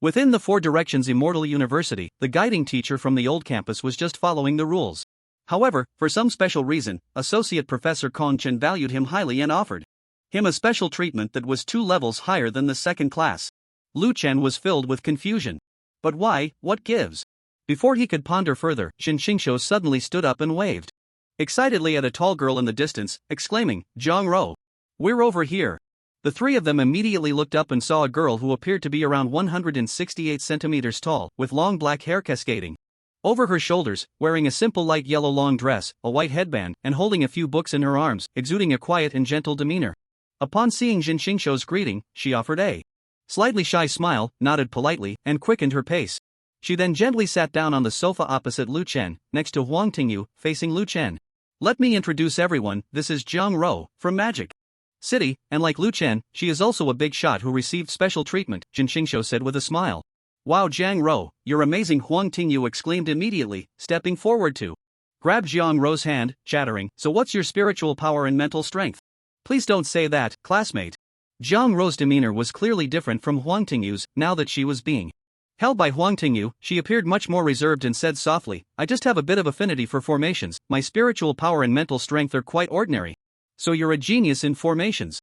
Within the 4 Directions Immortal University, the guiding teacher from the old campus was just following the rules. However, for some special reason, Associate Professor Kong Chen valued him highly and offered him a special treatment that was 2 levels higher than the 2nd class. Lu Chen was filled with confusion. But why? What gives? Before he could ponder further, Jin Qingshou suddenly stood up and waved excitedly at a tall girl in the distance, exclaiming, Zhang Rou, we're over here. The 3 of them immediately looked up and saw a girl who appeared to be around 168 centimeters tall, with long black hair cascading over her shoulders, wearing a simple light yellow long dress, a white headband, and holding a few books in her arms, exuding a quiet and gentle demeanor. Upon seeing Jin Qingshou's greeting, she offered a slightly shy smile, nodded politely, and quickened her pace. She then gently sat down on the sofa opposite Lu Chen, next to Huang Tingyu, facing Lu Chen. Let me introduce everyone, this is Zhang Rou, from Magic City, and like Lu Chen, she is also a big shot who received special treatment, Jin Qingshou said with a smile. Wow, Zhang Rou, you're amazing, Huang Tingyu exclaimed immediately, stepping forward to grab Zhang Rou's hand, chattering, so what's your spiritual power and mental strength? Please don't say that, classmate. Zhang Ruo's demeanor was clearly different from Huang Tingyu's now that she was being held by Huang Tingyu. She appeared much more reserved and said softly, I just have a bit of affinity for formations, my spiritual power and mental strength are quite ordinary. So you're a genius in formations.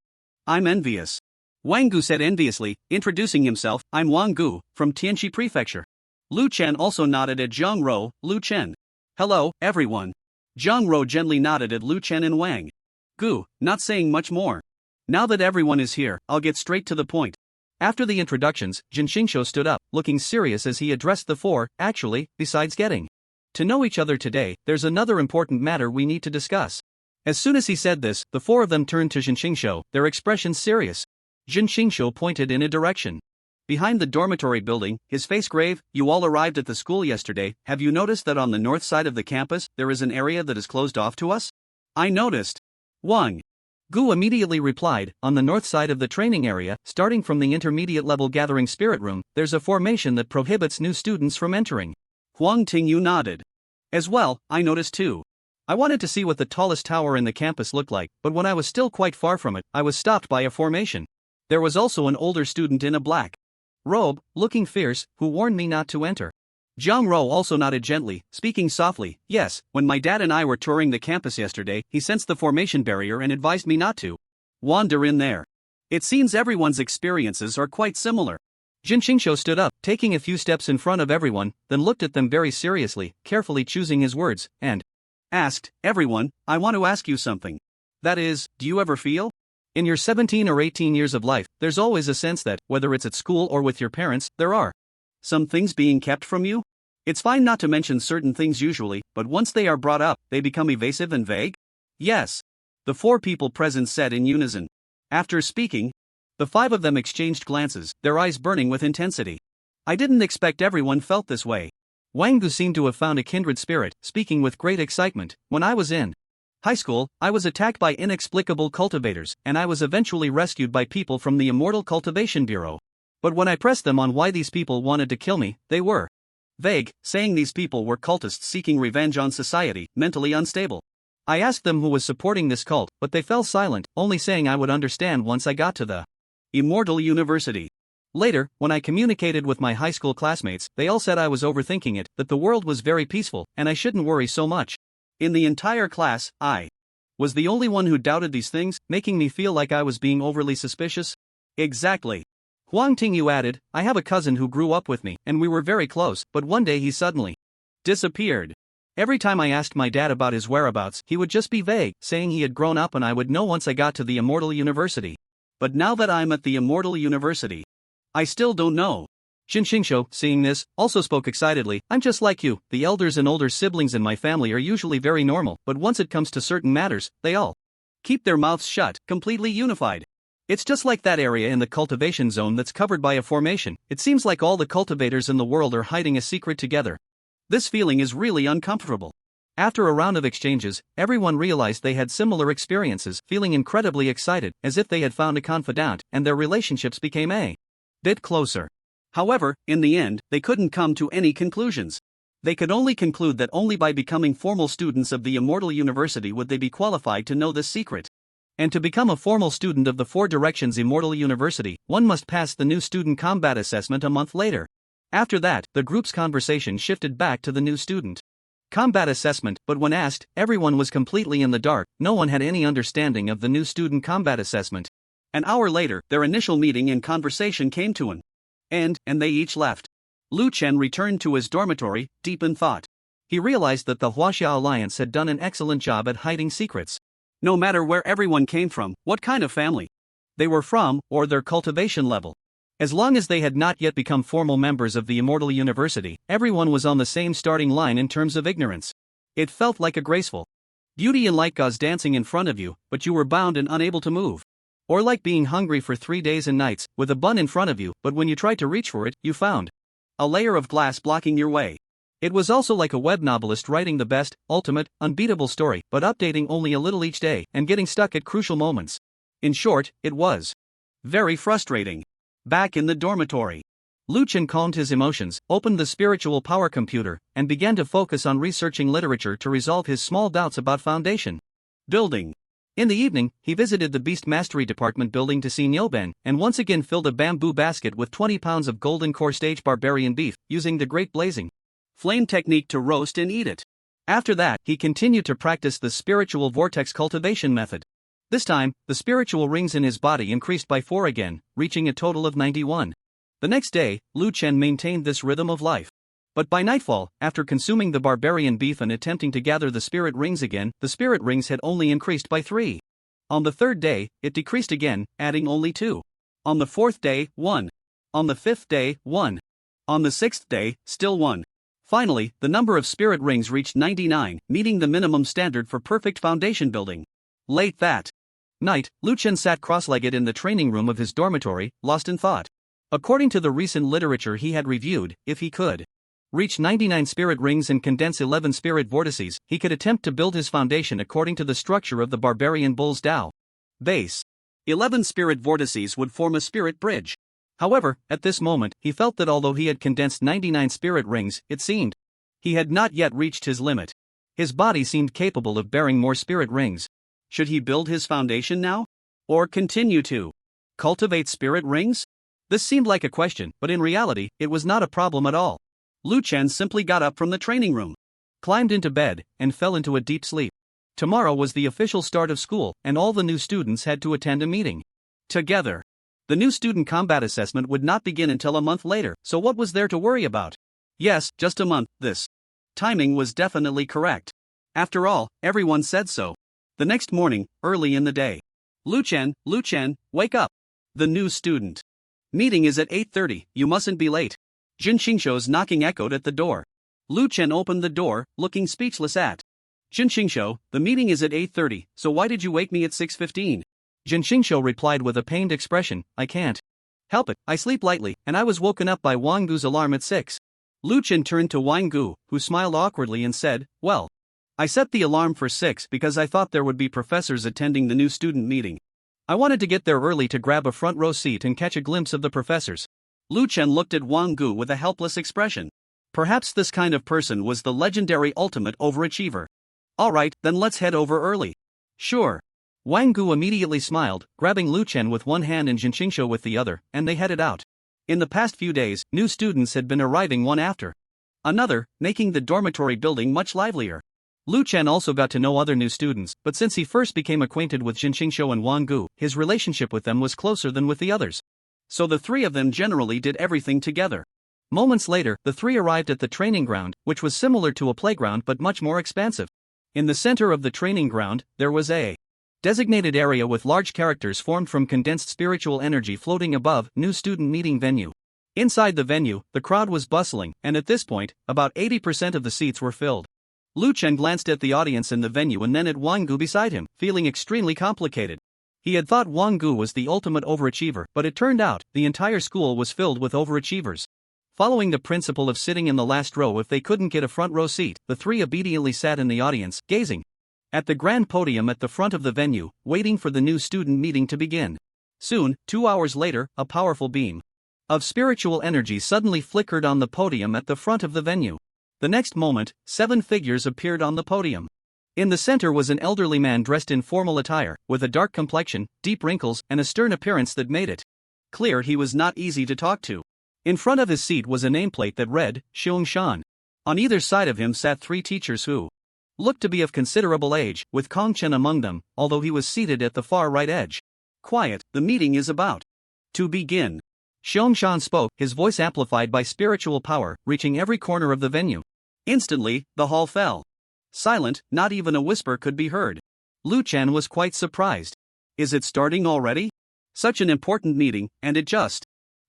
I'm envious. Wang Gu said enviously, introducing himself, I'm Wang Gu, from Tianqi Prefecture. Lu Chen also nodded at Zhang Ruo. Lu Chen. Hello, everyone. Zhang Ruo gently nodded at Lu Chen and Wang Gu, not saying much more. Now that everyone is here, I'll get straight to the point. After the introductions, Jin Xingqiu stood up, looking serious as he addressed the four. Actually, besides getting to know each other today, there's another important matter we need to discuss. As soon as he said this, the four of them turned to Jin Xingqiu, their expressions serious. Jin Xingqiu pointed in a direction behind the dormitory building, his face grave. You all arrived at the school yesterday. Have you noticed that on the north side of the campus, there is an area that is closed off to us? I noticed. Wang Gu immediately replied, on the north side of the training area, starting from the intermediate level gathering spirit room, there's a formation that prohibits new students from entering. Huang Tingyu nodded. As well, I noticed too. I wanted to see what the tallest tower in the campus looked like, but when I was still quite far from it, I was stopped by a formation. There was also an older student in a black robe, looking fierce, who warned me not to enter. Zhang Ruo also nodded gently, speaking softly. Yes, when my dad and I were touring the campus yesterday, he sensed the formation barrier and advised me not to wander in there. It seems everyone's experiences are quite similar. Jin Xingqiu stood up, taking a few steps in front of everyone, then looked at them very seriously, carefully choosing his words, and asked, Everyone, I want to ask you something. That is, do you ever feel? In your 17 or 18 years of life, there's always a sense that, whether it's at school or with your parents, there are some things being kept from you? It's fine not to mention certain things usually, but once they are brought up, they become evasive and vague? Yes. The four people present said in unison. After speaking, the five of them exchanged glances, their eyes burning with intensity. I didn't expect everyone felt this way. Wang Gu seemed to have found a kindred spirit, speaking with great excitement. When I was in high school, I was attacked by inexplicable cultivators, and I was eventually rescued by people from the Immortal Cultivation Bureau. But when I pressed them on why these people wanted to kill me, they were vague, saying these people were cultists seeking revenge on society, mentally unstable. I asked them who was supporting this cult, but they fell silent, only saying I would understand once I got to the Immortal University. Later, when I communicated with my high school classmates, they all said I was overthinking it, that the world was very peaceful, and I shouldn't worry so much. In the entire class, I was the only one who doubted these things, making me feel like I was being overly suspicious. Exactly. Huang Tingyu added, I have a cousin who grew up with me, and we were very close, but one day he suddenly disappeared. Every time I asked my dad about his whereabouts, he would just be vague, saying he had grown up and I would know once I got to the Immortal University. But now that I'm at the Immortal University, I still don't know. Jin Xingqiu, seeing this, also spoke excitedly. I'm just like you, the elders and older siblings in my family are usually very normal, but once it comes to certain matters, they all keep their mouths shut, completely unified. It's just like that area in the cultivation zone that's covered by a formation. It seems like all the cultivators in the world are hiding a secret together. This feeling is really uncomfortable. After a round of exchanges, everyone realized they had similar experiences, feeling incredibly excited, as if they had found a confidant, and their relationships became a bit closer. However, in the end, they couldn't come to any conclusions. They could only conclude that only by becoming formal students of the Immortal University would they be qualified to know this secret. And to become a formal student of the Four Directions Immortal University, one must pass the new student combat assessment a month later. After that, the group's conversation shifted back to the new student combat assessment, but when asked, everyone was completely in the dark. No one had any understanding of the new student combat assessment. An hour later, their initial meeting and conversation came to an end, and they each left. Lu Chen returned to his dormitory, deep in thought. He realized that the Huaxia Alliance had done an excellent job at hiding secrets. No matter where everyone came from, what kind of family they were from, or their cultivation level. As long as they had not yet become formal members of the Immortal University, everyone was on the same starting line in terms of ignorance. It felt like a graceful beauty in light gauze dancing in front of you, but you were bound and unable to move. Or like being hungry for 3 days and nights, with a bun in front of you, but when you tried to reach for it, you found a layer of glass blocking your way. It was also like a web novelist writing the best, ultimate, unbeatable story, but updating only a little each day, and getting stuck at crucial moments. In short, it was very frustrating. Back in the dormitory, Lu Chen calmed his emotions, opened the spiritual power computer, and began to focus on researching literature to resolve his small doubts about foundation building. In the evening, he visited the Beast Mastery Department building to see Nyoben, and once again filled a bamboo basket with 20 pounds of golden core stage barbarian beef, using the great blazing flame technique to roast and eat it. After that, he continued to practice the spiritual vortex cultivation method. This time, the spiritual rings in his body increased by 4 again, reaching a total of 91. The next day, Lu Chen maintained this rhythm of life. But by nightfall, after consuming the barbarian beef and attempting to gather the spirit rings again, the spirit rings had only increased by 3. On the third day, it decreased again, adding only 2. On the fourth day, 1. On the fifth day, 1. On the sixth day, still 1. Finally, the number of spirit rings reached 99, meeting the minimum standard for perfect foundation building. Late that night, Lu Chen sat cross-legged in the training room of his dormitory, lost in thought. According to the recent literature he had reviewed, if he could reach 99 spirit rings and condense 11 spirit vortices, he could attempt to build his foundation according to the structure of the barbarian bull's Tao base. 11 spirit vortices would form a spirit bridge. However, at this moment, he felt that although he had condensed 99 spirit rings, it seemed he had not yet reached his limit. His body seemed capable of bearing more spirit rings. Should he build his foundation now? Or continue to cultivate spirit rings? This seemed like a question, but in reality, it was not a problem at all. Lu Chen simply got up from the training room, climbed into bed, and fell into a deep sleep. Tomorrow was the official start of school, and all the new students had to attend a meeting together. The new student combat assessment would not begin until a month later, so what was there to worry about? Yes, just a month. This timing was definitely correct. After all, everyone said so. The next morning, early in the day. Lu Chen, wake up. The new student meeting is at 8:30, you mustn't be late. Jin Xingshou's knocking echoed at the door. Lu Chen opened the door, looking speechless at Jin Xingshou. The meeting is at 8:30, so why did you wake me at 6:15? Jin Xingshou replied with a pained expression, I can't help it, I sleep lightly, and I was woken up by Wang Gu's alarm at 6. Lu Chen turned to Wang Gu, who smiled awkwardly and said, well, I set the alarm for 6 because I thought there would be professors attending the new student meeting. I wanted to get there early to grab a front row seat and catch a glimpse of the professors. Lu Chen looked at Wang Gu with a helpless expression. Perhaps this kind of person was the legendary ultimate overachiever. Alright, then let's head over early. Sure. Wang Gu immediately smiled, grabbing Lu Chen with one hand and Jin Xingshou with the other, and they headed out. In the past few days, new students had been arriving one after another, making the dormitory building much livelier. Lu Chen also got to know other new students, but since he first became acquainted with Jin Xingshou and Wang Gu, his relationship with them was closer than with the others. So the three of them generally did everything together. Moments later, the three arrived at the training ground, which was similar to a playground but much more expansive. In the center of the training ground, there was a designated area with large characters formed from condensed spiritual energy floating above, new student meeting venue. Inside the venue, the crowd was bustling, and at this point, about 80% of the seats were filled. Lu Chen glanced at the audience in the venue and then at Wang Gu beside him, feeling extremely complicated. He had thought Wang Gu was the ultimate overachiever, but it turned out, the entire school was filled with overachievers. Following the principle of sitting in the last row if they couldn't get a front row seat, the three obediently sat in the audience, gazing at the grand podium at the front of the venue, waiting for the new student meeting to begin. Soon, 2 hours later, a powerful beam of spiritual energy suddenly flickered on the podium at the front of the venue. The next moment, 7 figures appeared on the podium. In the center was an elderly man dressed in formal attire, with a dark complexion, deep wrinkles, and a stern appearance that made it clear he was not easy to talk to. In front of his seat was a nameplate that read, Xiong Shan. On either side of him sat 3 teachers who looked to be of considerable age, with Kong Chen among them, although he was seated at the far right edge. Quiet, the meeting is about to begin. Xiong Shan spoke, his voice amplified by spiritual power, reaching every corner of the venue. Instantly, the hall fell silent, not even a whisper could be heard. Lu Chen was quite surprised. Is it starting already? Such an important meeting, and it just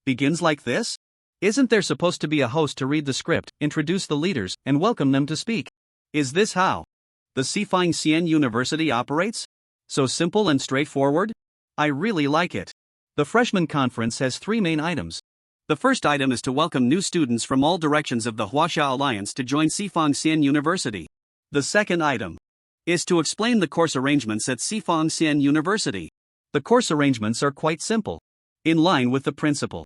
begins like this? Isn't there supposed to be a host to read the script, introduce the leaders, and welcome them to speak? Is this how the Sifang Xian University operates? So simple and straightforward? I really like it. The freshman conference has 3 main items. The first item is to welcome new students from all directions of the Huaxia Alliance to join Sifang Xian University. The second item is to explain the course arrangements at Sifang Xian University. The course arrangements are quite simple. In line with the principle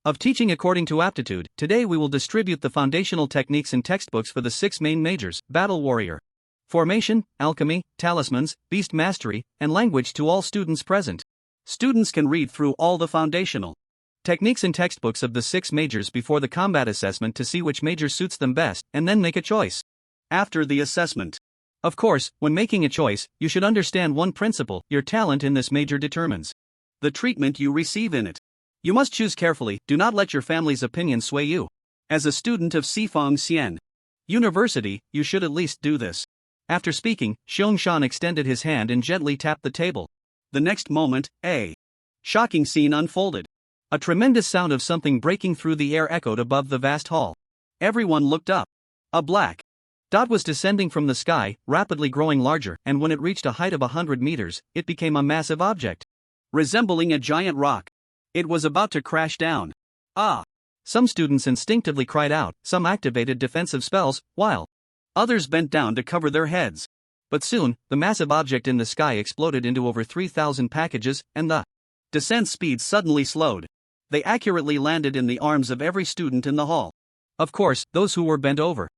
of teaching according to aptitude, today we will distribute the foundational techniques and textbooks for the 6 main majors, Battle Warrior, Formation, alchemy, talismans, beast mastery, and language to all students present. Students can read through all the foundational techniques and textbooks of the 6 majors before the combat assessment to see which major suits them best and then make a choice. After the assessment. Of course, when making a choice, you should understand one principle: your talent in this major determines the treatment you receive in it. You must choose carefully, do not let your family's opinion sway you. As a student of Sifang Xian University, you should at least do this. After speaking, Xiong extended his hand and gently tapped the table. The next moment, a shocking scene unfolded. A tremendous sound of something breaking through the air echoed above the vast hall. Everyone looked up. A black dot was descending from the sky, rapidly growing larger, and when it reached a height of 100 meters, it became a massive object, resembling a giant rock. It was about to crash down. Ah! Some students instinctively cried out, some activated defensive spells, while others bent down to cover their heads. But soon, the massive object in the sky exploded into over 3,000 packages, and the descent speed suddenly slowed. They accurately landed in the arms of every student in the hall. Of course, those who were bent over,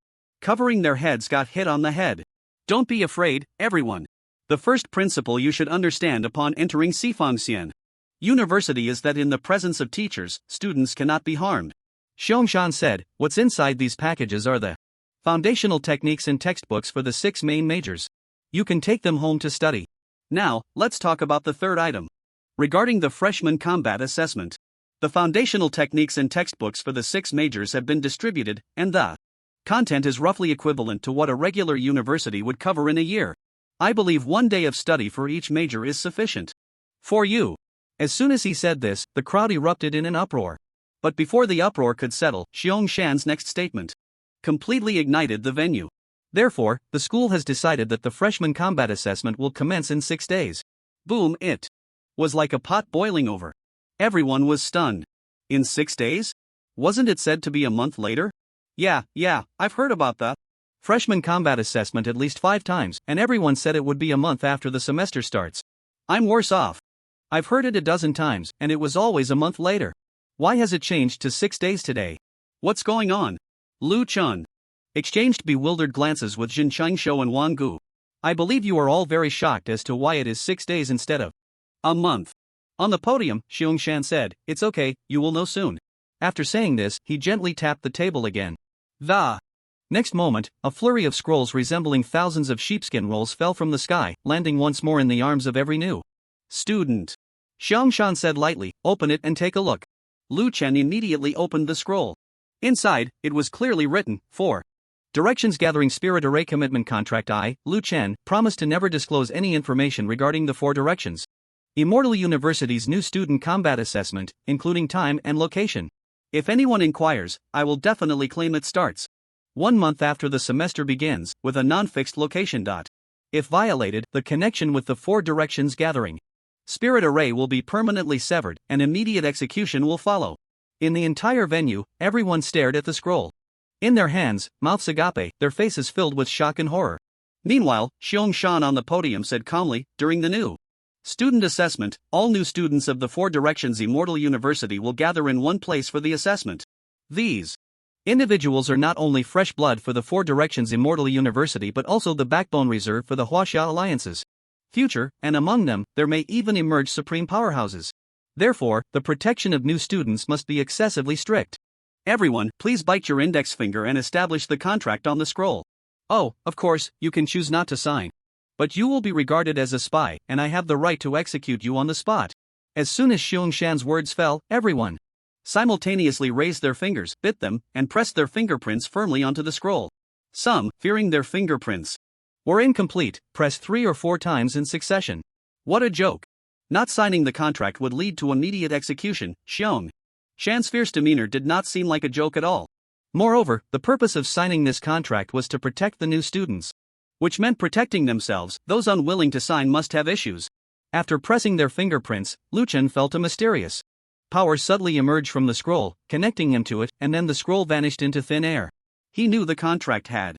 covering their heads, got hit on the head. Don't be afraid, everyone. The first principle you should understand upon entering Sifangxian University is that in the presence of teachers, students cannot be harmed. Xiong said, what's inside these packages are the foundational techniques and textbooks for the 6 main majors. You can take them home to study. Now, let's talk about the third item. Regarding the freshman combat assessment. The foundational techniques and textbooks for the 6 majors have been distributed, and the content is roughly equivalent to what a regular university would cover in a year. I believe 1 day of study for each major is sufficient for you. As soon as he said this, the crowd erupted in an uproar. But before the uproar could settle, Xiong next statement completely ignited the venue. Therefore, the school has decided that the freshman combat assessment will commence in 6 days. Boom! It was like a pot boiling over. Everyone was stunned. In 6 days? Wasn't it said to be a month later? Yeah, I've heard about the freshman combat assessment at least 5 times, and everyone said it would be a month after the semester starts. I'm worse off. I've heard it a dozen times, and it was always a month later. Why has it changed to 6 days today? What's going on? Lu Chun exchanged bewildered glances with Jin Shou and Wang Gu. I believe you are all very shocked as to why it is 6 days instead of a month. On the podium, Xiong said, it's okay, you will know soon. After saying this, he gently tapped the table again. The next moment, a flurry of scrolls resembling thousands of sheepskin rolls fell from the sky, landing once more in the arms of every new student. Xiong said lightly, open it and take a look. Lu Chen immediately opened the scroll. Inside, it was clearly written, for Directions Gathering Spirit Array Commitment Contract. I, Lu Chen, promise to never disclose any information regarding the 4 directions. Immortal University's new student combat assessment, including time and location. If anyone inquires, I will definitely claim it starts 1 month after the semester begins, with a non-fixed location. If violated, the connection with the 4 directions gathering Spirit Array will be permanently severed, and immediate execution will follow. In the entire venue, everyone stared at the scroll. In their hands, mouths agape, their faces filled with shock and horror. Meanwhile, Xiong on the podium said calmly, during the new student assessment, all new students of the 4 Directions Immortal University will gather in one place for the assessment. These individuals are not only fresh blood for the 4 Directions Immortal University but also the backbone reserve for the Huaxia Alliance's future, and among them, there may even emerge supreme powerhouses. Therefore, the protection of new students must be excessively strict. Everyone, please bite your index finger and establish the contract on the scroll. Oh, of course, you can choose not to sign. But you will be regarded as a spy, and I have the right to execute you on the spot. As soon as Xiong words fell, everyone simultaneously raised their fingers, bit them, and pressed their fingerprints firmly onto the scroll. Some, fearing their fingerprints were incomplete, pressed 3 or 4 times in succession. What a joke! Not signing the contract would lead to immediate execution. Xiong's fierce demeanor did not seem like a joke at all. Moreover, the purpose of signing this contract was to protect the new students, which meant protecting themselves. Those unwilling to sign must have issues. After pressing their fingerprints, Lu Chen felt a mysterious power suddenly emerge from the scroll, connecting him to it, and then the scroll vanished into thin air. He knew the contract had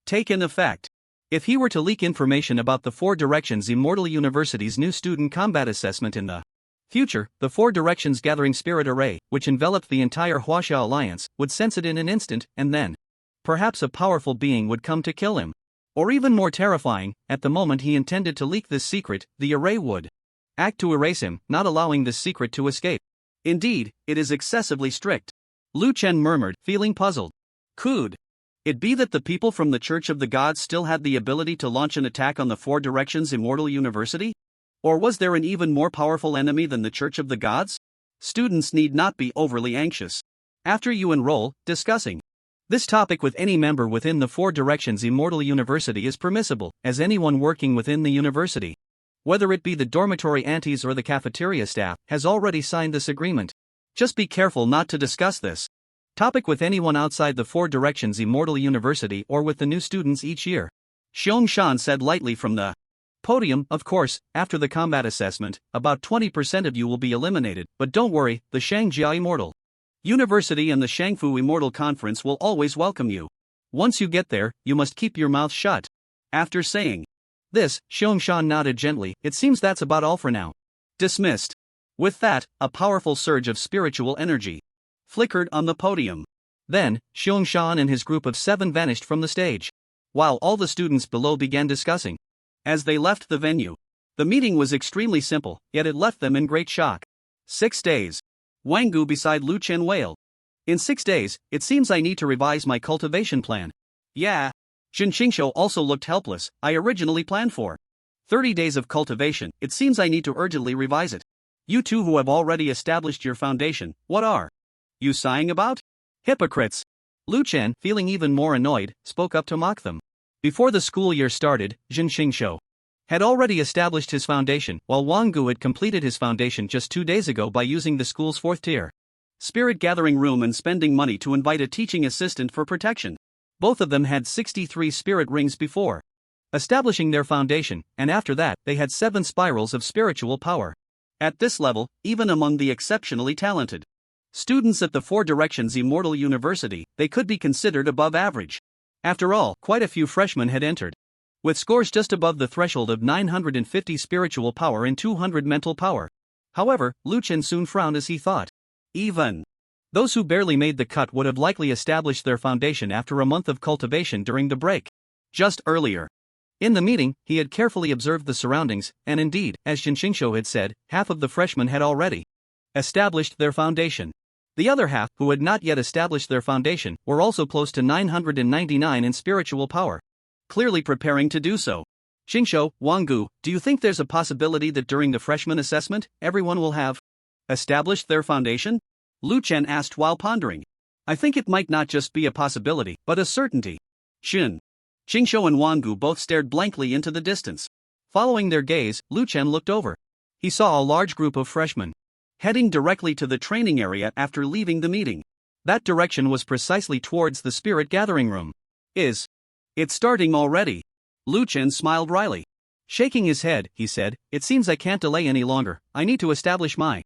taken effect. If he were to leak information about the 4 Directions Immortal University's new student combat assessment in the future, the 4 Directions Gathering Spirit Array, which enveloped the entire Huaxia Alliance, would sense it in an instant, and then perhaps a powerful being would come to kill him. Or even more terrifying, at the moment he intended to leak this secret, the array would act to erase him, not allowing this secret to escape. Indeed, it is excessively strict. Lu Chen murmured, feeling puzzled. Could it be that the people from the Church of the Gods still had the ability to launch an attack on the Four Directions Immortal University? Or was there an even more powerful enemy than the Church of the Gods? Students need not be overly anxious. After you enroll, discussing this topic with any member within the Four Directions Immortal University is permissible, as anyone working within the university, whether it be the dormitory aunties or the cafeteria staff, has already signed this agreement. Just be careful not to discuss this topic with anyone outside the Four Directions Immortal University or with the new students each year. Xiong Shan said lightly from the podium. Of course, after the combat assessment, about 20% of you will be eliminated, but don't worry, the Shangjia Immortal University and the Shangfu Immortal Conference will always welcome you. Once you get there, you must keep your mouth shut. After saying this, Xiong Shan nodded gently. It seems that's about all for now. Dismissed. With that, a powerful surge of spiritual energy flickered on the podium. Then, Xiong Shan and his group of 7 vanished from the stage, while all the students below began discussing. As they left the venue, the meeting was extremely simple, yet it left them in great shock. 6 days. Wang Gu beside Lu Chen wailed. In 6 days, it seems I need to revise my cultivation plan. Yeah. Jin Qingshou also looked helpless. I originally planned for 30 days of cultivation. It seems I need to urgently revise it. You two who have already established your foundation, what are you sighing about? Hypocrites. Lu Chen, feeling even more annoyed, spoke up to mock them. Before the school year started, Jin Qingshou had already established his foundation, while Wang Gu had completed his foundation just 2 days ago by using the school's 4th tier spirit gathering room and spending money to invite a teaching assistant for protection. Both of them had 63 spirit rings before establishing their foundation, and after that, they had 7 spirals of spiritual power. At this level, even among the exceptionally talented students at the Four Directions Immortal University, they could be considered above average. After all, quite a few freshmen had entered with scores just above the threshold of 950 spiritual power and 200 mental power. However, Lu Chen soon frowned as he thought even those who barely made the cut would have likely established their foundation after a month of cultivation during the break. Just earlier in the meeting, he had carefully observed the surroundings, and indeed, as Jin Qingshou had said, half of the freshmen had already established their foundation. The other half, who had not yet established their foundation, were also close to 999 in spiritual power, clearly preparing to do so. Qingshou, Wang Gu, do you think there's a possibility that during the freshman assessment, everyone will have established their foundation? Lu Chen asked while pondering. I think it might not just be a possibility, but a certainty. Qingshou and Wang Gu both stared blankly into the distance. Following their gaze, Lu Chen looked over. He saw a large group of freshmen heading directly to the training area after leaving the meeting. That direction was precisely towards the spirit gathering room. Is it starting already? Lu Chen smiled wryly. Shaking his head, he said, it seems I can't delay any longer. I need to establish my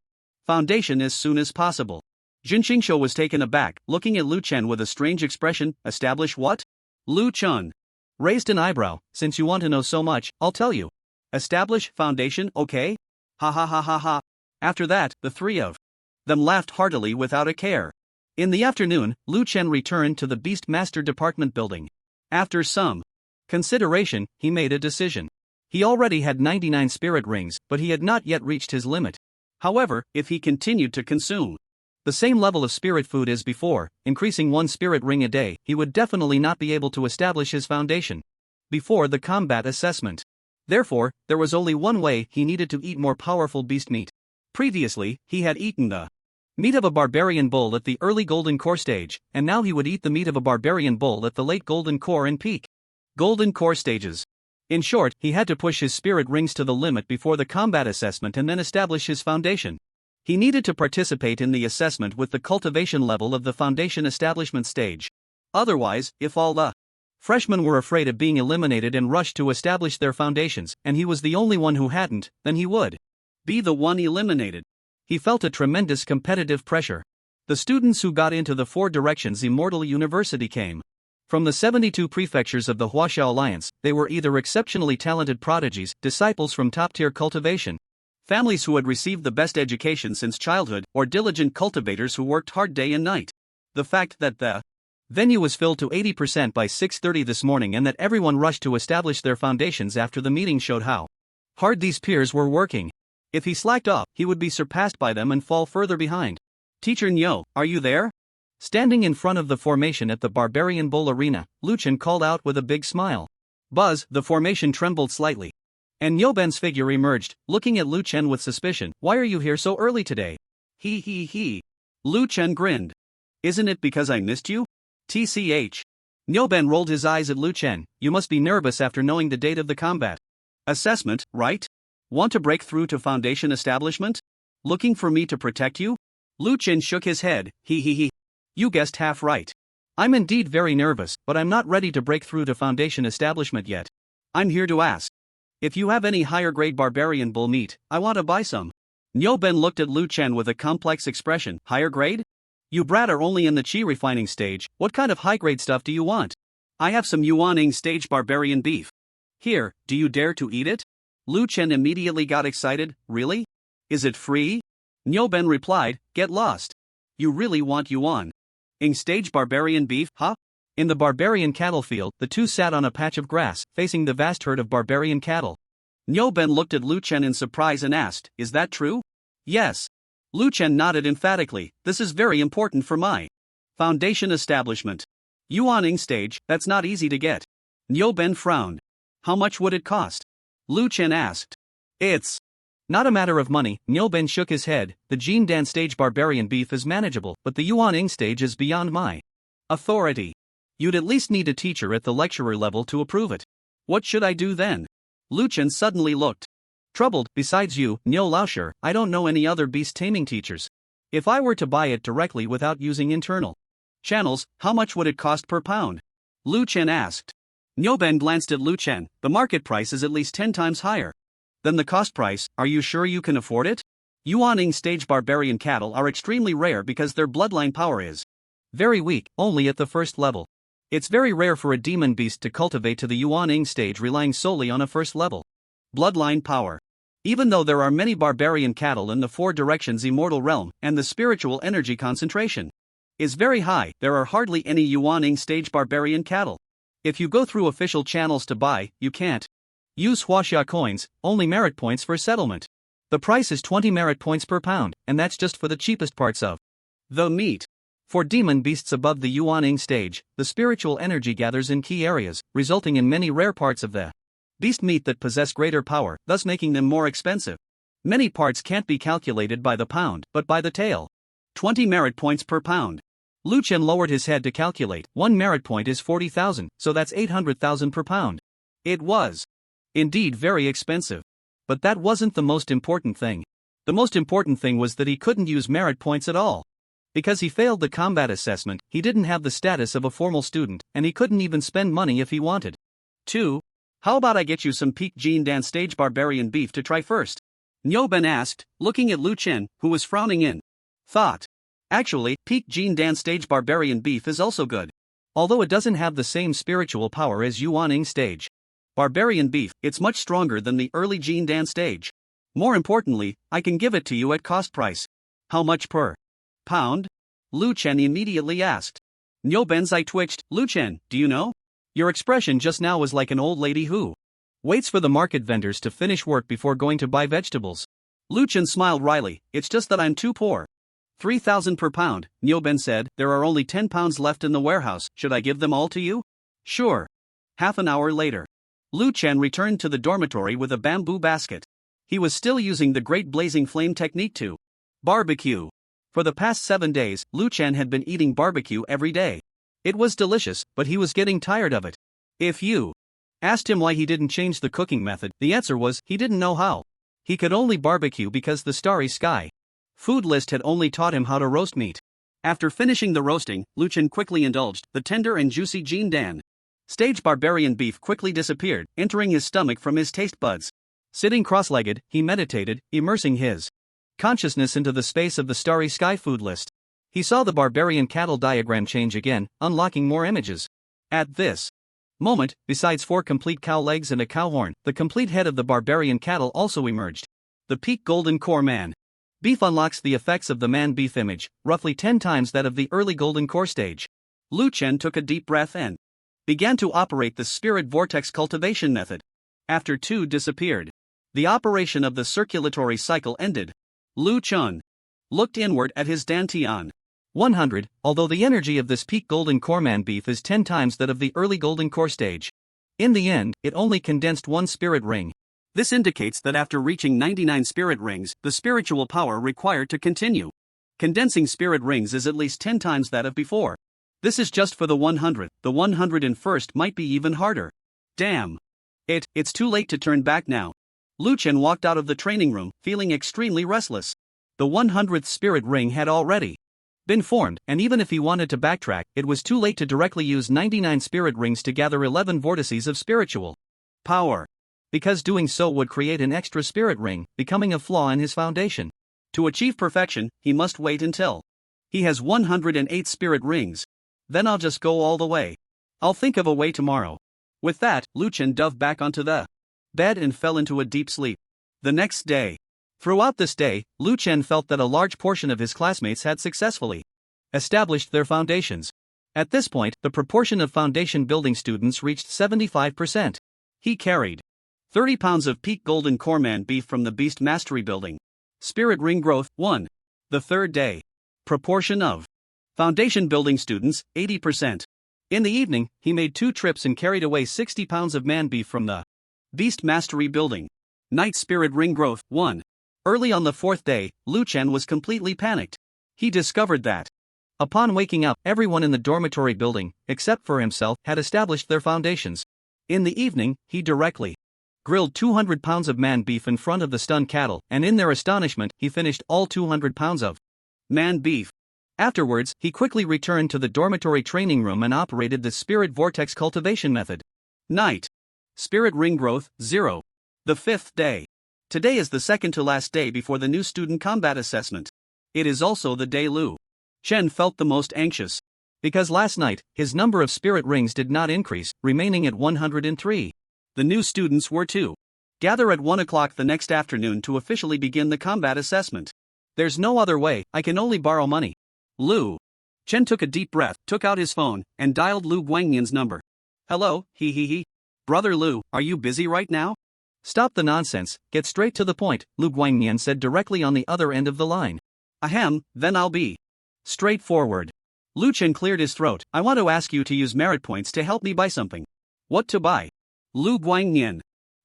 foundation as soon as possible. Jin Qingshou was taken aback, looking at Lu Chen with a strange expression. Establish what? Lu Chen raised an eyebrow. Since you want to know so much, I'll tell you. Establish foundation, okay? Ha ha ha ha ha. After that, the three of them laughed heartily without a care. In the afternoon, Lu Chen returned to the Beast Master Department building. After some consideration, he made a decision. He already had 99 spirit rings, but he had not yet reached his limit. However, if he continued to consume the same level of spirit food as before, increasing 1 spirit ring a day, he would definitely not be able to establish his foundation before the combat assessment. Therefore, there was only one way: he needed to eat more powerful beast meat. Previously, he had eaten the meat of a barbarian bull at the early golden core stage, and now he would eat the meat of a barbarian bull at the late golden core and peak golden core stages. In short, he had to push his spirit rings to the limit before the combat assessment and then establish his foundation. He needed to participate in the assessment with the cultivation level of the foundation establishment stage. Otherwise, if all the freshmen were afraid of being eliminated and rushed to establish their foundations, and he was the only one who hadn't, then he would be the one eliminated. He felt a tremendous competitive pressure. The students who got into the Four Directions Immortal University came from the 72 prefectures of the Huaxia Alliance. They were either exceptionally talented prodigies, disciples from top-tier cultivation, families who had received the best education since childhood, or diligent cultivators who worked hard day and night. The fact that the Venue was filled to 80% by 6:30 this morning, and that everyone rushed to establish their foundations after the meeting showed how hard these peers were working. If he slacked off, he would be surpassed by them and fall further behind. Teacher Nyo, are you there? Standing in front of the formation at the Barbarian Bowl Arena, Luchan called out with a big smile. Buzz, the formation trembled slightly. And Nyoben's figure emerged, looking at Lu Chen with suspicion. Why are you here so early today? He. Lu Chen grinned. Isn't it because I missed you? TCH. Nyoben rolled his eyes at Lu Chen. You must be nervous after knowing the date of the combat assessment, right? Want to break through to foundation establishment? Looking for me to protect you? Lu Chen shook his head. He. You guessed half right. I'm indeed very nervous, but I'm not ready to break through to foundation establishment yet. I'm here to ask. If you have any higher grade barbarian bull meat, I want to buy some. Nyoben looked at Lu Chen with a complex expression. Higher grade? You brat are only in the chi refining stage. What kind of high grade stuff do you want? I have some Yuaning stage barbarian beef. Here, do you dare to eat it? Lu Chen immediately got excited. Really? Is it free? Nyoben replied, get lost. You really want Yuan ing stage barbarian beef, huh? In the barbarian cattle field, the two sat on a patch of grass, facing the vast herd of barbarian cattle. Nyoben looked at Lu Chen in surprise and asked, is that true? Yes. Lu Chen nodded emphatically. This is very important for my foundation establishment. Yuaning stage, that's not easy to get. Nyoben frowned. How much would it cost? Lu Chen asked. It's not a matter of money. Nyoben shook his head. The Jindan stage barbarian beef is manageable, but the Yuaning stage is beyond my authority. You'd at least need a teacher at the lecturer level to approve it. What should I do then? Lu Chen suddenly looked troubled. Besides you, Nyo Laosher, I don't know any other beast taming teachers. If I were to buy it directly without using internal channels, how much would it cost per pound? Lu Chen asked. Nyoben glanced at Lu Chen. The market price is at least 10 times higher than the cost price. Are you sure you can afford it? Yuaning stage barbarian cattle are extremely rare because their bloodline power is very weak, only at the first level. It's very rare for a demon beast to cultivate to the Yuaning stage relying solely on a first level bloodline power. Even though there are many barbarian cattle in the four directions immortal realm, and the spiritual energy concentration is very high, there are hardly any Yuaning stage barbarian cattle. If you go through official channels to buy, you can't use Huaxia coins, only merit points for settlement. The price is 20 merit points per pound, and that's just for the cheapest parts of the meat. For demon beasts above the Yuaning stage, the spiritual energy gathers in key areas, resulting in many rare parts of the beast meat that possess greater power, thus making them more expensive. Many parts can't be calculated by the pound, but by the tail. 20 merit points per pound. Lu Chen lowered his head to calculate. 1 merit point is 40,000, so that's 800,000 per pound. It was indeed very expensive. But that wasn't the most important thing. The most important thing was that he couldn't use merit points at all. Because he failed the combat assessment, he didn't have the status of a formal student, and he couldn't even spend money if he wanted. 2. How about I get you some peak Jindan stage barbarian beef to try first? Nyoben asked, looking at Lu Chen, who was frowning in thought. Actually, peak Jindan stage barbarian beef is also good. Although it doesn't have the same spiritual power as Yuaning stage barbarian beef, it's much stronger than the early Jindan stage. More importantly, I can give it to you at cost price. How much per pound? Lu Chen immediately asked. Nyoben's eye twitched. Lu Chen, do you know? Your expression just now was like an old lady who waits for the market vendors to finish work before going to buy vegetables. Lu Chen smiled wryly. It's just that I'm too poor. 3,000 per pound, Nyoben said. There are only 10 pounds left in the warehouse. Should I give them all to you? Sure. Half an hour later, Lu Chen returned to the dormitory with a bamboo basket. He was still using the great blazing flame technique to barbecue. For the past 7 days, Lu Chen had been eating barbecue every day. It was delicious, but he was getting tired of it. If you asked him why he didn't change the cooking method, the answer was he didn't know how. He could only barbecue because the Starry Sky food list had only taught him how to roast meat. After finishing the roasting, Lu Chen quickly indulged. The tender and juicy Jindan stage barbarian beef quickly disappeared, entering his stomach from his taste buds. Sitting cross-legged, he meditated, immersing his consciousness into the space of the Starry Sky food list. He saw the barbarian cattle diagram change again, unlocking more images. At this moment, besides 4 complete cow legs and a cow horn, the complete head of the barbarian cattle also emerged. The peak golden core man beef unlocks the effects of the man beef image, roughly 10 times that of the early golden core stage Lu Chen took a deep breath and began to operate the spirit vortex cultivation method. After two disappeared, the operation of the circulatory cycle ended. Lu Chen looked inward at his dantian. 100, although the energy of this peak golden core man beef is 10 times that of the early golden core stage. In the end, it only condensed one spirit ring. This indicates that after reaching 99 spirit rings, the spiritual power required to continue condensing spirit rings is at least 10 times that of before. This is just for the 100th, the 101st might be even harder. Damn. It's too late to turn back now. Lu Chen walked out of the training room, feeling extremely restless. The 100th spirit ring had already been formed, and even if he wanted to backtrack, it was too late to directly use 99 spirit rings to gather 11 vortices of spiritual power. Because doing so would create an extra spirit ring, becoming a flaw in his foundation. To achieve perfection, he must wait until he has 108 spirit rings. Then I'll just go all the way. I'll think of a way tomorrow. With that, Lu Chen dove back onto the bed and fell into a deep sleep. The next day. Throughout this day, Lu Chen felt that a large portion of his classmates had successfully established their foundations. At this point, the proportion of foundation building students reached 75%. He carried 30 pounds of peak golden core man beef from the Beast Mastery Building. Spirit Ring Growth 1. The third day. Proportion of foundation building students 80%. In the evening, he made 2 trips and carried away 60 pounds of man beef from the Beast Mastery Building. Night Spirit Ring Growth 1. Early on the 4th day, Lu Chen was completely panicked. He discovered that upon waking up, everyone in the dormitory building, except for himself, had established their foundations. In the evening, he directly grilled 200 pounds of man beef in front of the stunned cattle, and in their astonishment, he finished all 200 pounds of man beef. Afterwards, he quickly returned to the dormitory training room and operated the spirit vortex cultivation method. Night. Spirit Ring Growth 0. The 5th day. Today is the second to last day before the new student combat assessment. It is also the day Lu Chen felt the most anxious. Because last night, his number of spirit rings did not increase, remaining at 103. The new students were to gather at 1 o'clock the next afternoon to officially begin the combat assessment. There's no other way, I can only borrow money. Lu Chen took a deep breath, took out his phone, and dialed Lu Guangyan's number. Hello, he. Brother Lu, are you busy right now? Stop the nonsense, get straight to the point, Lu Guangyan said directly on the other end of the line. Ahem, then I'll be straightforward. Lu Chen cleared his throat. I want to ask you to use merit points to help me buy something. What to buy? Lu Guangyan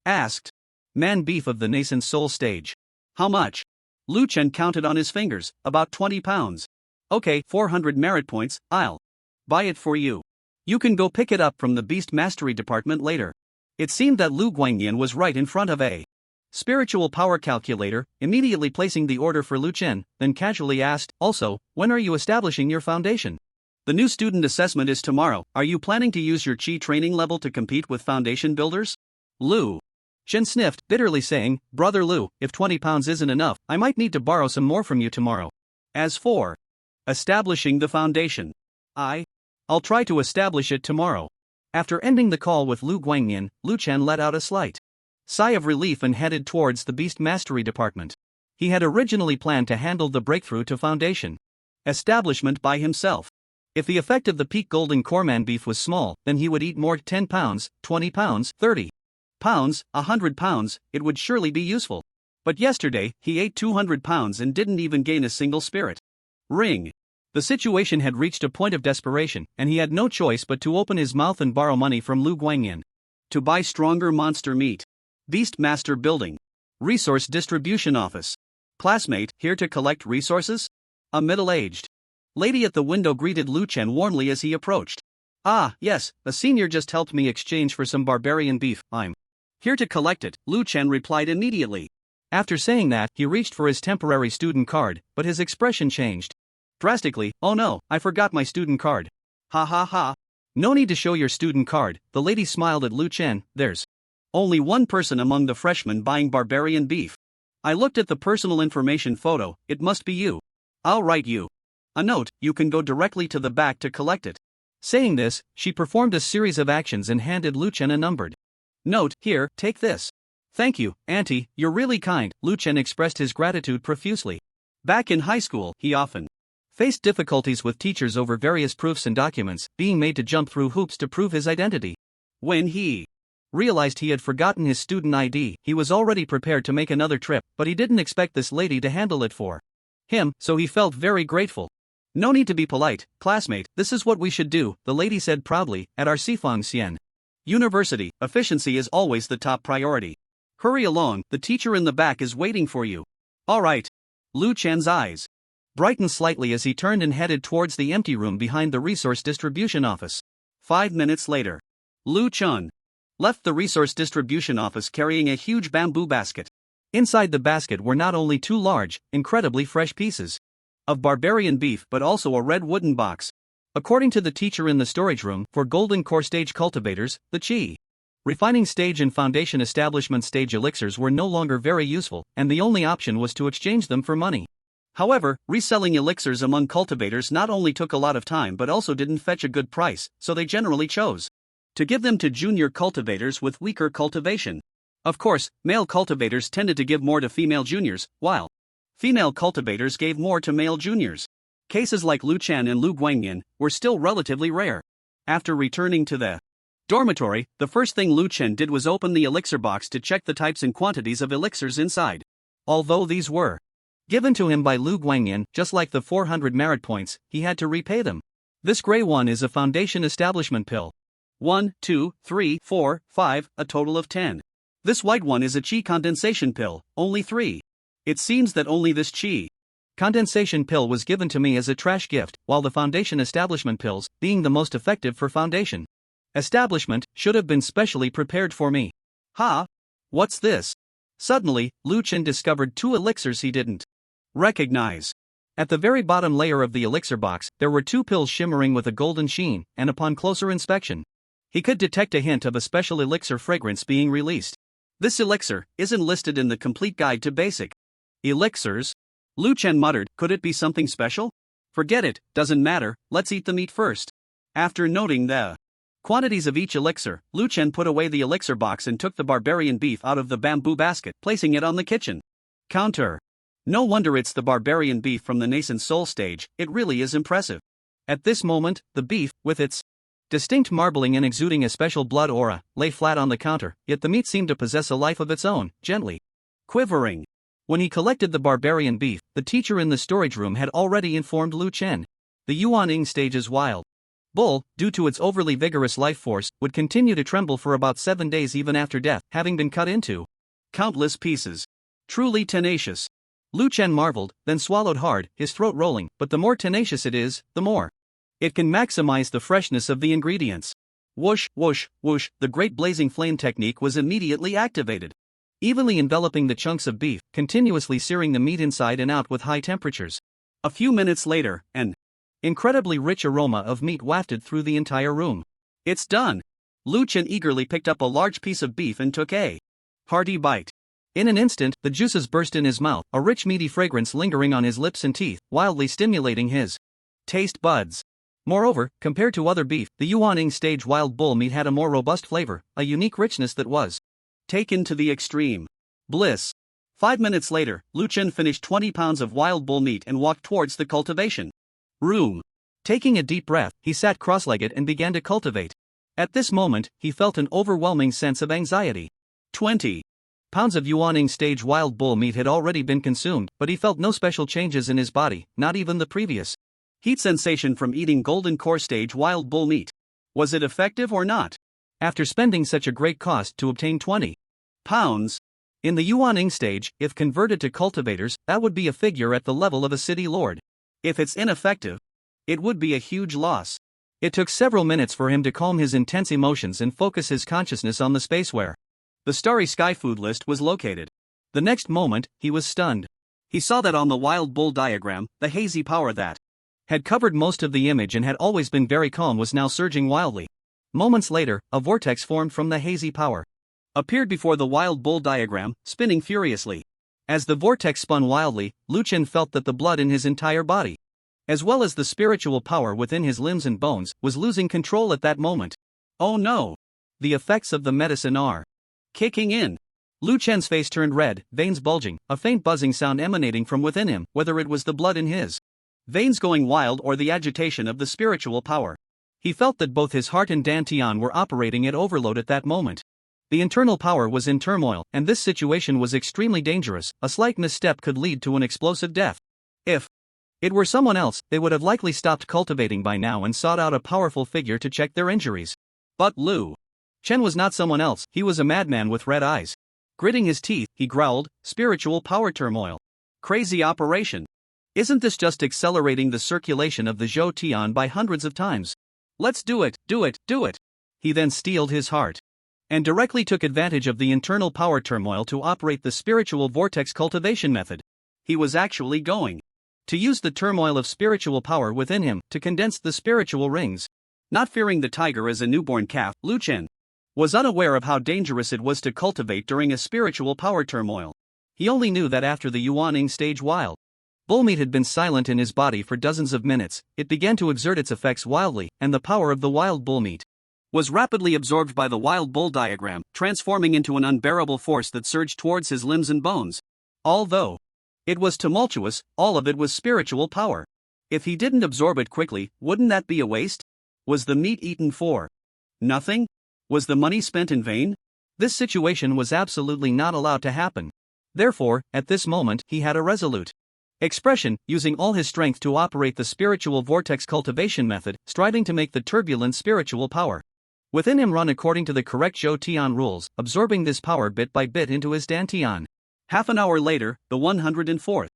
asked. Man beef of the nascent soul stage. How much? Lu Chen counted on his fingers, about 20 pounds. Okay, 400 merit points, I'll buy it for you. You can go pick it up from the Beast Mastery Department later. It seemed that Lu Guangyan was right in front of a spiritual power calculator, immediately placing the order for Lu Chen, then casually asked, also, when are you establishing your foundation? The new student assessment is tomorrow. Are you planning to use your Qi training level to compete with foundation builders? Lu Chen sniffed, bitterly saying, Brother Lu, if 20 pounds isn't enough, I might need to borrow some more from you tomorrow. As for establishing the foundation, I'll try to establish it tomorrow. After ending the call with Lu Guangyan, Lu Chen let out a slight sigh of relief and headed towards the Beast Mastery Department. He had originally planned to handle the breakthrough to foundation establishment by himself. If the effect of the peak golden core man beef was small, then he would eat more 10 pounds, 20 pounds, 30 pounds, 100 pounds, it would surely be useful. But yesterday, he ate 200 pounds and didn't even gain a single spirit ring. The situation had reached a point of desperation, and he had no choice but to open his mouth and borrow money from Lu Guangyan to buy stronger monster meat. Beast Master Building. Resource Distribution Office. Classmate, here to collect resources? A middle-aged lady at the window greeted Lu Chen warmly as he approached. Ah, yes, a senior just helped me exchange for some barbarian beef. I'm here to collect it, Lu Chen replied immediately. After saying that, he reached for his temporary student card, but his expression changed drastically. Oh no, I forgot my student card. Ha ha ha. No need to show your student card, the lady smiled at Lu Chen. There's only one person among the freshmen buying barbarian beef. I looked at the personal information photo, it must be you. I'll write you a note, you can go directly to the back to collect it. Saying this, she performed a series of actions and handed Lu Chen a numbered note. Here, take this. Thank you, Auntie, you're really kind, Lu Chen expressed his gratitude profusely. Back in high school, he often faced difficulties with teachers over various proofs and documents, being made to jump through hoops to prove his identity. When he realized he had forgotten his student ID, he was already prepared to make another trip, but he didn't expect this lady to handle it for him, so he felt very grateful. "No need to be polite, classmate, this is what we should do," the lady said proudly. "At our Sifang Xian University, efficiency is always the top priority. Hurry along, the teacher in the back is waiting for you." "Alright." Lu Chen's eyes brightened slightly as he turned and headed towards the empty room behind the resource distribution office. 5 minutes later, Lu Chen left the resource distribution office carrying a huge bamboo basket. Inside the basket were not only 2 large, incredibly fresh pieces of barbarian beef but also a red wooden box. According to the teacher in the storage room, for golden core stage cultivators, the chi refining stage and foundation establishment stage elixirs were no longer very useful, and the only option was to exchange them for money. However, reselling elixirs among cultivators not only took a lot of time but also didn't fetch a good price, so they generally chose to give them to junior cultivators with weaker cultivation. Of course, male cultivators tended to give more to female juniors, while female cultivators gave more to male juniors. Cases like Lu Chen and Lu Guangyan were still relatively rare. After returning to the dormitory, the first thing Lu Chen did was open the elixir box to check the types and quantities of elixirs inside. Although these were given to him by Lu Guangyan, just like the 400 merit points, he had to repay them. This gray one is a foundation establishment pill. 1, 2, 3, 4, 5, a total of 10. This white one is a chi condensation pill, only 3. It seems that only this chi condensation pill was given to me as a trash gift, while the foundation establishment pills, being the most effective for foundation establishment, should have been specially prepared for me. Ha! What's this? Suddenly, Lu Chen discovered 2 elixirs he didn't recognize. At the very bottom layer of the elixir box, there were 2 pills shimmering with a golden sheen, and upon closer inspection, he could detect a hint of a special elixir fragrance being released. This elixir isn't listed in the complete guide to basic elixirs. Lu Chen muttered, "Could it be something special? Forget it, doesn't matter, let's eat the meat first." After noting the quantities of each elixir, Lu Chen put away the elixir box and took the barbarian beef out of the bamboo basket, placing it on the kitchen counter. No wonder it's the barbarian beef from the nascent soul stage, it really is impressive. At this moment, the beef, with its distinct marbling and exuding a special blood aura, lay flat on the counter, yet the meat seemed to possess a life of its own, gently quivering. When he collected the barbarian beef, the teacher in the storage room had already informed Lu Chen. The Yuan-ing stage's wild bull, due to its overly vigorous life force, would continue to tremble for about 7 days even after death, having been cut into countless pieces. Truly tenacious. Lu Chen marveled, then swallowed hard, his throat rolling, but the more tenacious it is, the more it can maximize the freshness of the ingredients. Whoosh, whoosh, whoosh, the great blazing flame technique was immediately activated, evenly enveloping the chunks of beef, continuously searing the meat inside and out with high temperatures. A few minutes later, an incredibly rich aroma of meat wafted through the entire room. "It's done!" Lu Chen eagerly picked up a large piece of beef and took a hearty bite. In an instant, the juices burst in his mouth, a rich meaty fragrance lingering on his lips and teeth, wildly stimulating his taste buds. Moreover, compared to other beef, the Yuan-ing stage wild bull meat had a more robust flavor, a unique richness that was taken to the extreme. Bliss. 5 minutes later, Lu Chen finished 20 pounds of wild bull meat and walked towards the cultivation room. Taking a deep breath, he sat cross-legged and began to cultivate. At this moment, he felt an overwhelming sense of anxiety. 20 pounds of Yuan-ing stage wild bull meat had already been consumed, but he felt no special changes in his body, not even the previous heat sensation from eating golden core stage wild bull meat. Was it effective or not? After spending such a great cost to obtain 20 pounds in the Yuan-ing stage, if converted to cultivators, that would be a figure at the level of a city lord. If it's ineffective, it would be a huge loss. It took several minutes for him to calm his intense emotions and focus his consciousness on the space where the Starry Sky food list was located. The next moment, he was stunned. He saw that on the wild bull diagram, the hazy power that had covered most of the image and had always been very calm was now surging wildly. Moments later, a vortex formed from the hazy power appeared before the wild bull diagram, spinning furiously. As the vortex spun wildly, Lu Chen felt that the blood in his entire body, as well as the spiritual power within his limbs and bones, was losing control at that moment. Oh no! The effects of the medicine are kicking in. Lu Chen's face turned red, veins bulging, a faint buzzing sound emanating from within him, whether it was the blood in his veins going wild, or the agitation of the spiritual power. He felt that both his heart and dantian were operating at overload at that moment. The internal power was in turmoil, and this situation was extremely dangerous. A slight misstep could lead to an explosive death. If it were someone else, they would have likely stopped cultivating by now and sought out a powerful figure to check their injuries. But Lu Chen was not someone else, he was a madman with red eyes. Gritting his teeth, he growled, "Spiritual power turmoil. Crazy operation. Isn't this just accelerating the circulation of the Zhou Tian by hundreds of times? Let's do it, do it, do it." He then steeled his heart and directly took advantage of the internal power turmoil to operate the spiritual vortex cultivation method. He was actually going to use the turmoil of spiritual power within him to condense the spiritual rings. Not fearing the tiger as a newborn calf, Lu Chen was unaware of how dangerous it was to cultivate during a spiritual power turmoil. He only knew that after the Yuaning stage wild bullmeat had been silent in his body for dozens of minutes, it began to exert its effects wildly, and the power of the wild bullmeat was rapidly absorbed by the wild bull diagram, transforming into an unbearable force that surged towards his limbs and bones. Although it was tumultuous, all of it was spiritual power. If he didn't absorb it quickly, wouldn't that be a waste? Was the meat eaten for nothing? Was the money spent in vain? This situation was absolutely not allowed to happen. Therefore, at this moment, he had a resolute expression, using all his strength to operate the spiritual vortex cultivation method, striving to make the turbulent spiritual power within him run according to the correct Zhou Tian rules, absorbing this power bit by bit into his dantian. Half an hour later, the 104th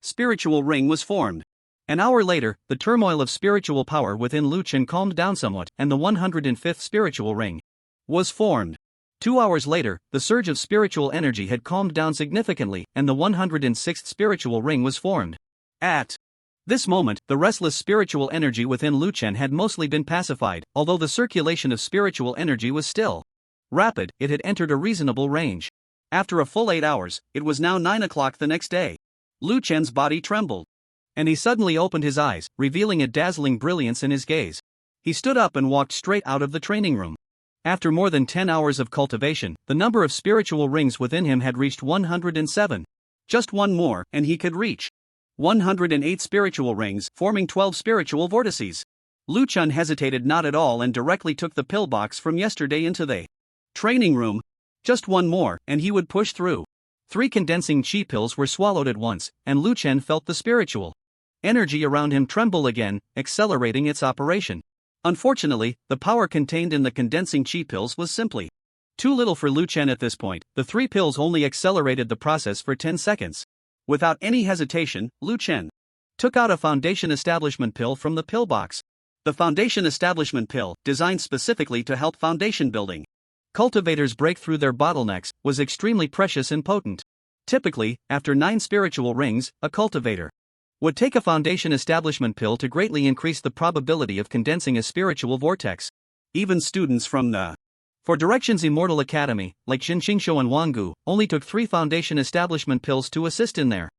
spiritual ring was formed. An hour later, the turmoil of spiritual power within Lu Chen calmed down somewhat, and the 105th spiritual ring was formed. 2 hours later, the surge of spiritual energy had calmed down significantly, and the 106th spiritual ring was formed. At this moment, the restless spiritual energy within Lu Chen had mostly been pacified, although the circulation of spiritual energy was still rapid. It had entered a reasonable range. After a full 8 hours, it was now 9 o'clock the next day. Lu Chen's body trembled, and he suddenly opened his eyes, revealing a dazzling brilliance in his gaze. He stood up and walked straight out of the training room. After more than 10 hours of cultivation, the number of spiritual rings within him had reached 107. Just one more, and he could reach 108 spiritual rings, forming 12 spiritual vortices. Lu Chen hesitated not at all and directly took the pillbox from yesterday into the training room. Just one more, and he would push through. 3 condensing chi pills were swallowed at once, and Lu Chen felt the spiritual energy around him tremble again, accelerating its operation. Unfortunately, the power contained in the condensing chi pills was simply too little for Lu Chen at this point. The 3 pills only accelerated the process for 10 seconds. Without any hesitation, Lu Chen took out a foundation establishment pill from the pillbox. The foundation establishment pill, designed specifically to help foundation building cultivators break through their bottlenecks, was extremely precious and potent. Typically, after 9 spiritual rings, a cultivator would take a foundation establishment pill to greatly increase the probability of condensing a spiritual vortex. Even students from the For Directions Immortal Academy, like Xinqingshou and Wangu, only took 3 foundation establishment pills to assist in their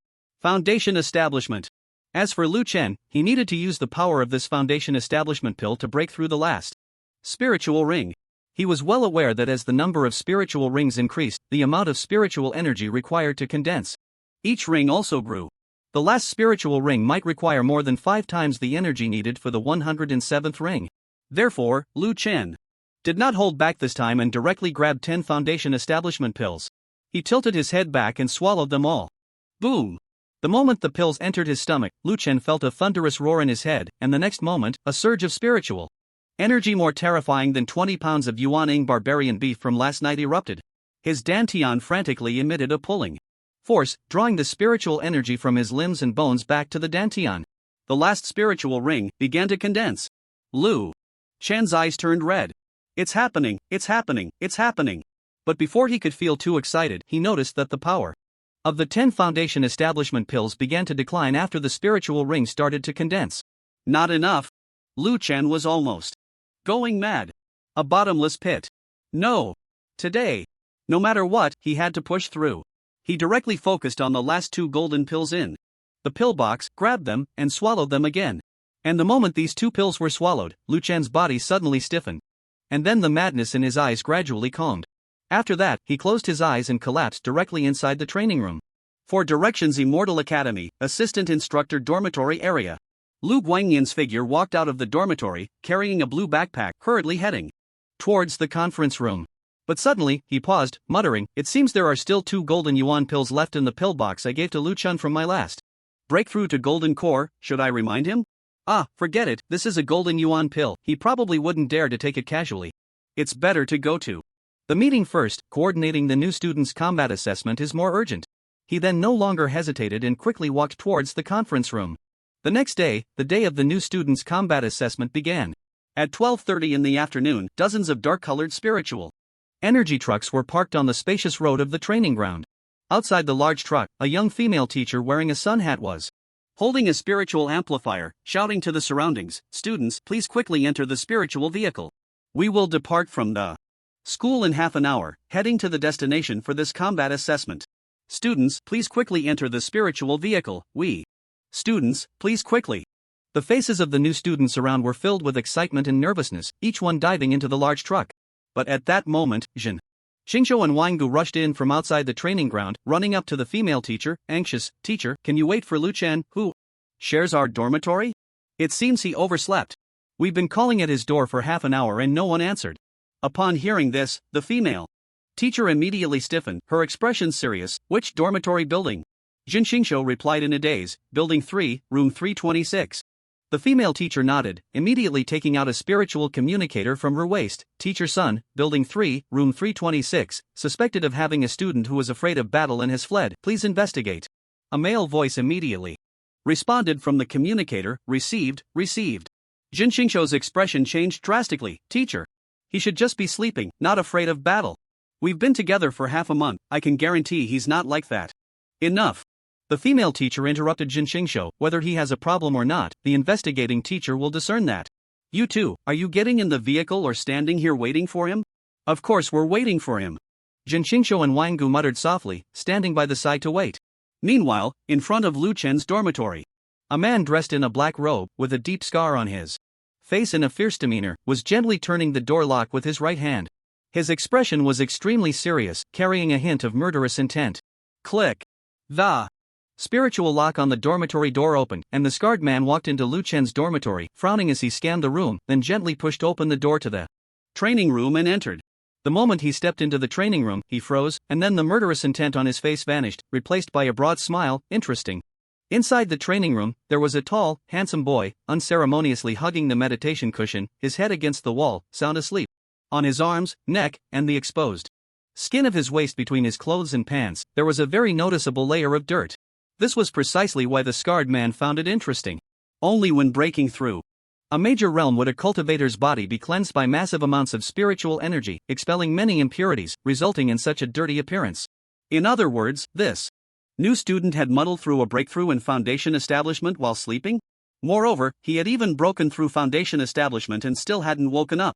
foundation establishment. As for Lu Chen, he needed to use the power of this foundation establishment pill to break through the last spiritual ring. He was well aware that as the number of spiritual rings increased, the amount of spiritual energy required to condense each ring also grew. The last spiritual ring might require more than 5 times the energy needed for the 107th ring. Therefore, Lu Chen did not hold back this time and directly grabbed 10 foundation establishment pills. He tilted his head back and swallowed them all. Boom! The moment the pills entered his stomach, Lu Chen felt a thunderous roar in his head, and the next moment, a surge of spiritual energy more terrifying than 20 pounds of Yuaning barbarian beef from last night erupted. His dantian frantically emitted a pulling force, drawing the spiritual energy from his limbs and bones back to the dantian. The last spiritual ring began to condense. Lu Chen's eyes turned red. It's happening, it's happening, it's happening. But before he could feel too excited, he noticed that the power of the 10 foundation establishment pills began to decline after the spiritual ring started to condense. Not enough. Lu Chen was almost going mad. A bottomless pit. No. Today. No matter what, he had to push through. He directly focused on the last 2 golden pills in the pillbox, grabbed them, and swallowed them again. And the moment these 2 pills were swallowed, Lu Chen's body suddenly stiffened. And then the madness in his eyes gradually calmed. After that, he closed his eyes and collapsed directly inside the training room. For Directions Immortal Academy, Assistant Instructor Dormitory Area. Lu Guangyan's figure walked out of the dormitory, carrying a blue backpack, hurriedly heading towards the conference room. But suddenly, he paused, muttering, "It seems there are still 2 golden yuan pills left in the pill box I gave to Lu Chun from my last breakthrough to golden core. Should I remind him? Ah, forget it, this is a golden yuan pill, he probably wouldn't dare to take it casually. It's better to go to the meeting first. Coordinating the new student's combat assessment is more urgent." He then no longer hesitated and quickly walked towards the conference room. The next day, the day of the new student's combat assessment began. At 12:30 in the afternoon, dozens of dark-colored spiritual energy trucks were parked on the spacious road of the training ground. Outside the large truck, a young female teacher wearing a sun hat was holding a spiritual amplifier, shouting to the surroundings, "Students, please quickly enter the spiritual vehicle. We will depart from the school in half an hour, heading to the destination for this combat assessment. Students, please quickly enter the spiritual vehicle. Students, please quickly." The faces of the new students around were filled with excitement and nervousness, each one diving into the large truck. But at that moment, Jin Xingqiu and Wang Gu rushed in from outside the training ground, running up to the female teacher, anxious. "Teacher, can you wait for Lu Chen, who shares our dormitory? It seems he overslept. We've been calling at his door for half an hour and no one answered." Upon hearing this, the female teacher immediately stiffened, her expression serious. "Which dormitory building?" Jin Xingqiu replied in a daze, "Building 3, room 326. The female teacher nodded, immediately taking out a spiritual communicator from her waist. "Teacher Sun, Building 3, Room 326, suspected of having a student who is afraid of battle and has fled. Please investigate." A male voice immediately responded from the communicator, "Received, received." Jin Xingqiu's expression changed drastically. "Teacher, he should just be sleeping, not afraid of battle. We've been together for half a month, I can guarantee he's not like that." "Enough." The female teacher interrupted Jin Xingqiu. "Whether he has a problem or not, the investigating teacher will discern that. You two, are you getting in the vehicle or standing here waiting for him?" "Of course we're waiting for him." Jin Xingqiu and Wang Gu muttered softly, standing by the side to wait. Meanwhile, in front of Lu Chen's dormitory, a man dressed in a black robe, with a deep scar on his face and a fierce demeanor, was gently turning the door lock with his right hand. His expression was extremely serious, carrying a hint of murderous intent. Click. The spiritual lock on the dormitory door opened, and the scarred man walked into Lu Chen's dormitory, frowning as he scanned the room, then gently pushed open the door to the training room and entered. The moment he stepped into the training room, he froze, and then the murderous intent on his face vanished, replaced by a broad smile. "Interesting." Inside the training room, there was a tall, handsome boy, unceremoniously hugging the meditation cushion, his head against the wall, sound asleep. On his arms, neck, and the exposed skin of his waist between his clothes and pants, there was a very noticeable layer of dirt. This was precisely why the scarred man found it interesting. Only when breaking through a major realm would a cultivator's body be cleansed by massive amounts of spiritual energy, expelling many impurities, resulting in such a dirty appearance. In other words, this new student had muddled through a breakthrough in Foundation establishment while sleeping? Moreover, he had even broken through Foundation establishment and still hadn't woken up.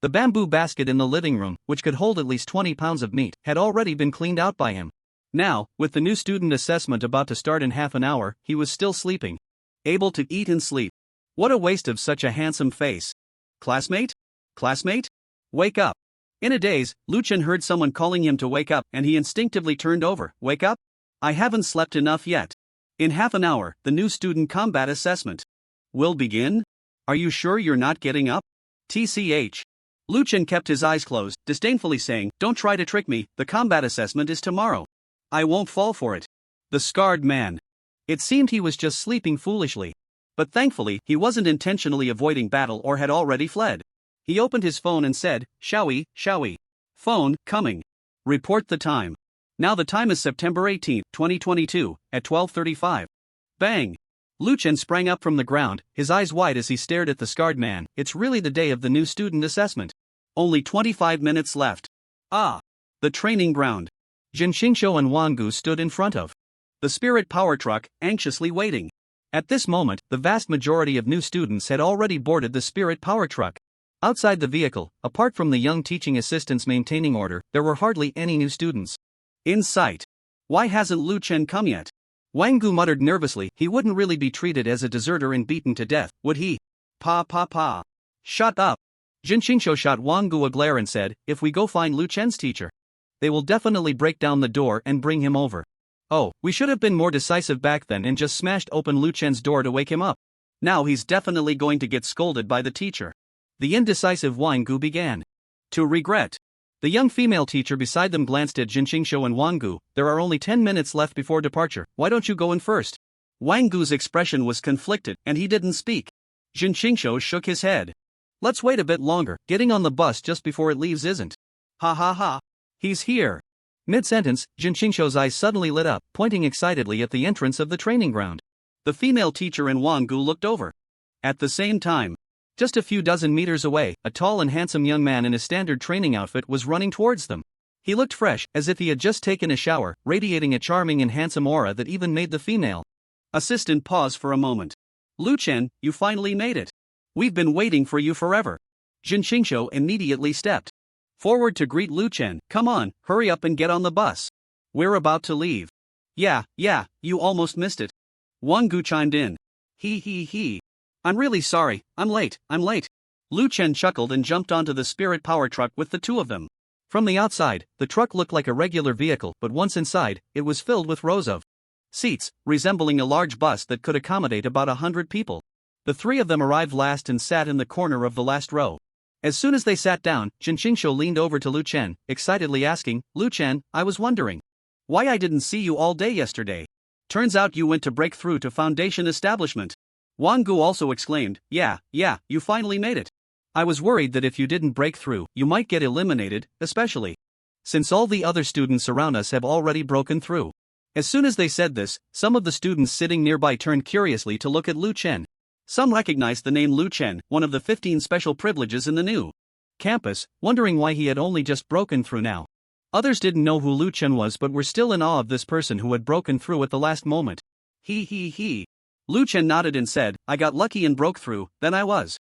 The bamboo basket in the living room, which could hold at least 20 pounds of meat, had already been cleaned out by him. Now, with the new student assessment about to start in half an hour, he was still sleeping. Able to eat and sleep. What a waste of such a handsome face. "Classmate? Classmate? Wake up." In a daze, Lu Chen heard someone calling him to wake up, and he instinctively turned over. "Wake up? I haven't slept enough yet. In half an hour, the new student combat assessment will begin? Are you sure you're not getting up? TCH. Lu Chen kept his eyes closed, disdainfully saying, "Don't try to trick me, the combat assessment is tomorrow. I won't fall for it." The scarred man. It seemed he was just sleeping foolishly. But thankfully, he wasn't intentionally avoiding battle or had already fled. He opened his phone and said, Shall we? Phone, coming. Report the time. Now the time is September 18, 2022, at 12:35. Bang! Lu Chen sprang up from the ground, his eyes wide as he stared at the scarred man. It's really the day of the new student assessment. Only 25 minutes left. Ah! The training ground. Jin Xingqiu and Wang Gu stood in front of the spirit power truck, anxiously waiting. At this moment, the vast majority of new students had already boarded the spirit power truck. Outside the vehicle, apart from the young teaching assistants maintaining order, there were hardly any new students in sight. Why hasn't Lu Chen come yet? Wang Gu muttered nervously. He wouldn't really be treated as a deserter and beaten to death, would he? Pa. Shut up. Jin Xingqiu shot Wang Gu a glare and said, If we go find Lu Chen's teacher, they will definitely break down the door and bring him over. Oh, we should have been more decisive back then and just smashed open Lu Chen's door to wake him up. Now he's definitely going to get scolded by the teacher. The indecisive Wangu began to regret. The young female teacher beside them glanced at Jinqingshou and Wangu. There are only 10 minutes left before departure, why don't you go in first? Wangu's expression was conflicted, and he didn't speak. Jinqingshou shook his head. Let's wait a bit longer, getting on the bus just before it leaves isn't. Ha ha ha. He's here. Mid-sentence, Jinqingshou's eyes suddenly lit up, pointing excitedly at the entrance of the training ground. The female teacher and Wangu looked over. At the same time, just a few dozen meters away, a tall and handsome young man in a standard training outfit was running towards them. He looked fresh, as if he had just taken a shower, radiating a charming and handsome aura that even made the female assistant pause for a moment. Lu Chen, you finally made it. We've been waiting for you forever. Jinqingshou immediately stepped forward to greet Lu Chen. Come on, hurry up and get on the bus. We're about to leave. Yeah, you almost missed it. Wangu chimed in. He. I'm really sorry, I'm late. Lu Chen chuckled and jumped onto the spirit power truck with the two of them. From the outside, the truck looked like a regular vehicle, but once inside, it was filled with rows of seats, resembling a large bus that could accommodate about 100 people. The three of them arrived last and sat in the corner of the last row. As soon as they sat down, Jinqingshou leaned over to Lu Chen, excitedly asking, Lu Chen, I was wondering why I didn't see you all day yesterday. Turns out you went to break through to Foundation Establishment. Wangu also exclaimed, Yeah, you finally made it. I was worried that if you didn't break through, you might get eliminated, especially since all the other students around us have already broken through. As soon as they said this, some of the students sitting nearby turned curiously to look at Lu Chen. Some recognized the name Lu Chen, one of the 15 special privileges in the new campus, wondering why he had only just broken through now. Others didn't know who Lu Chen was but were still in awe of this person who had broken through at the last moment. He. Lu Chen nodded and said, I got lucky and broke through, then I was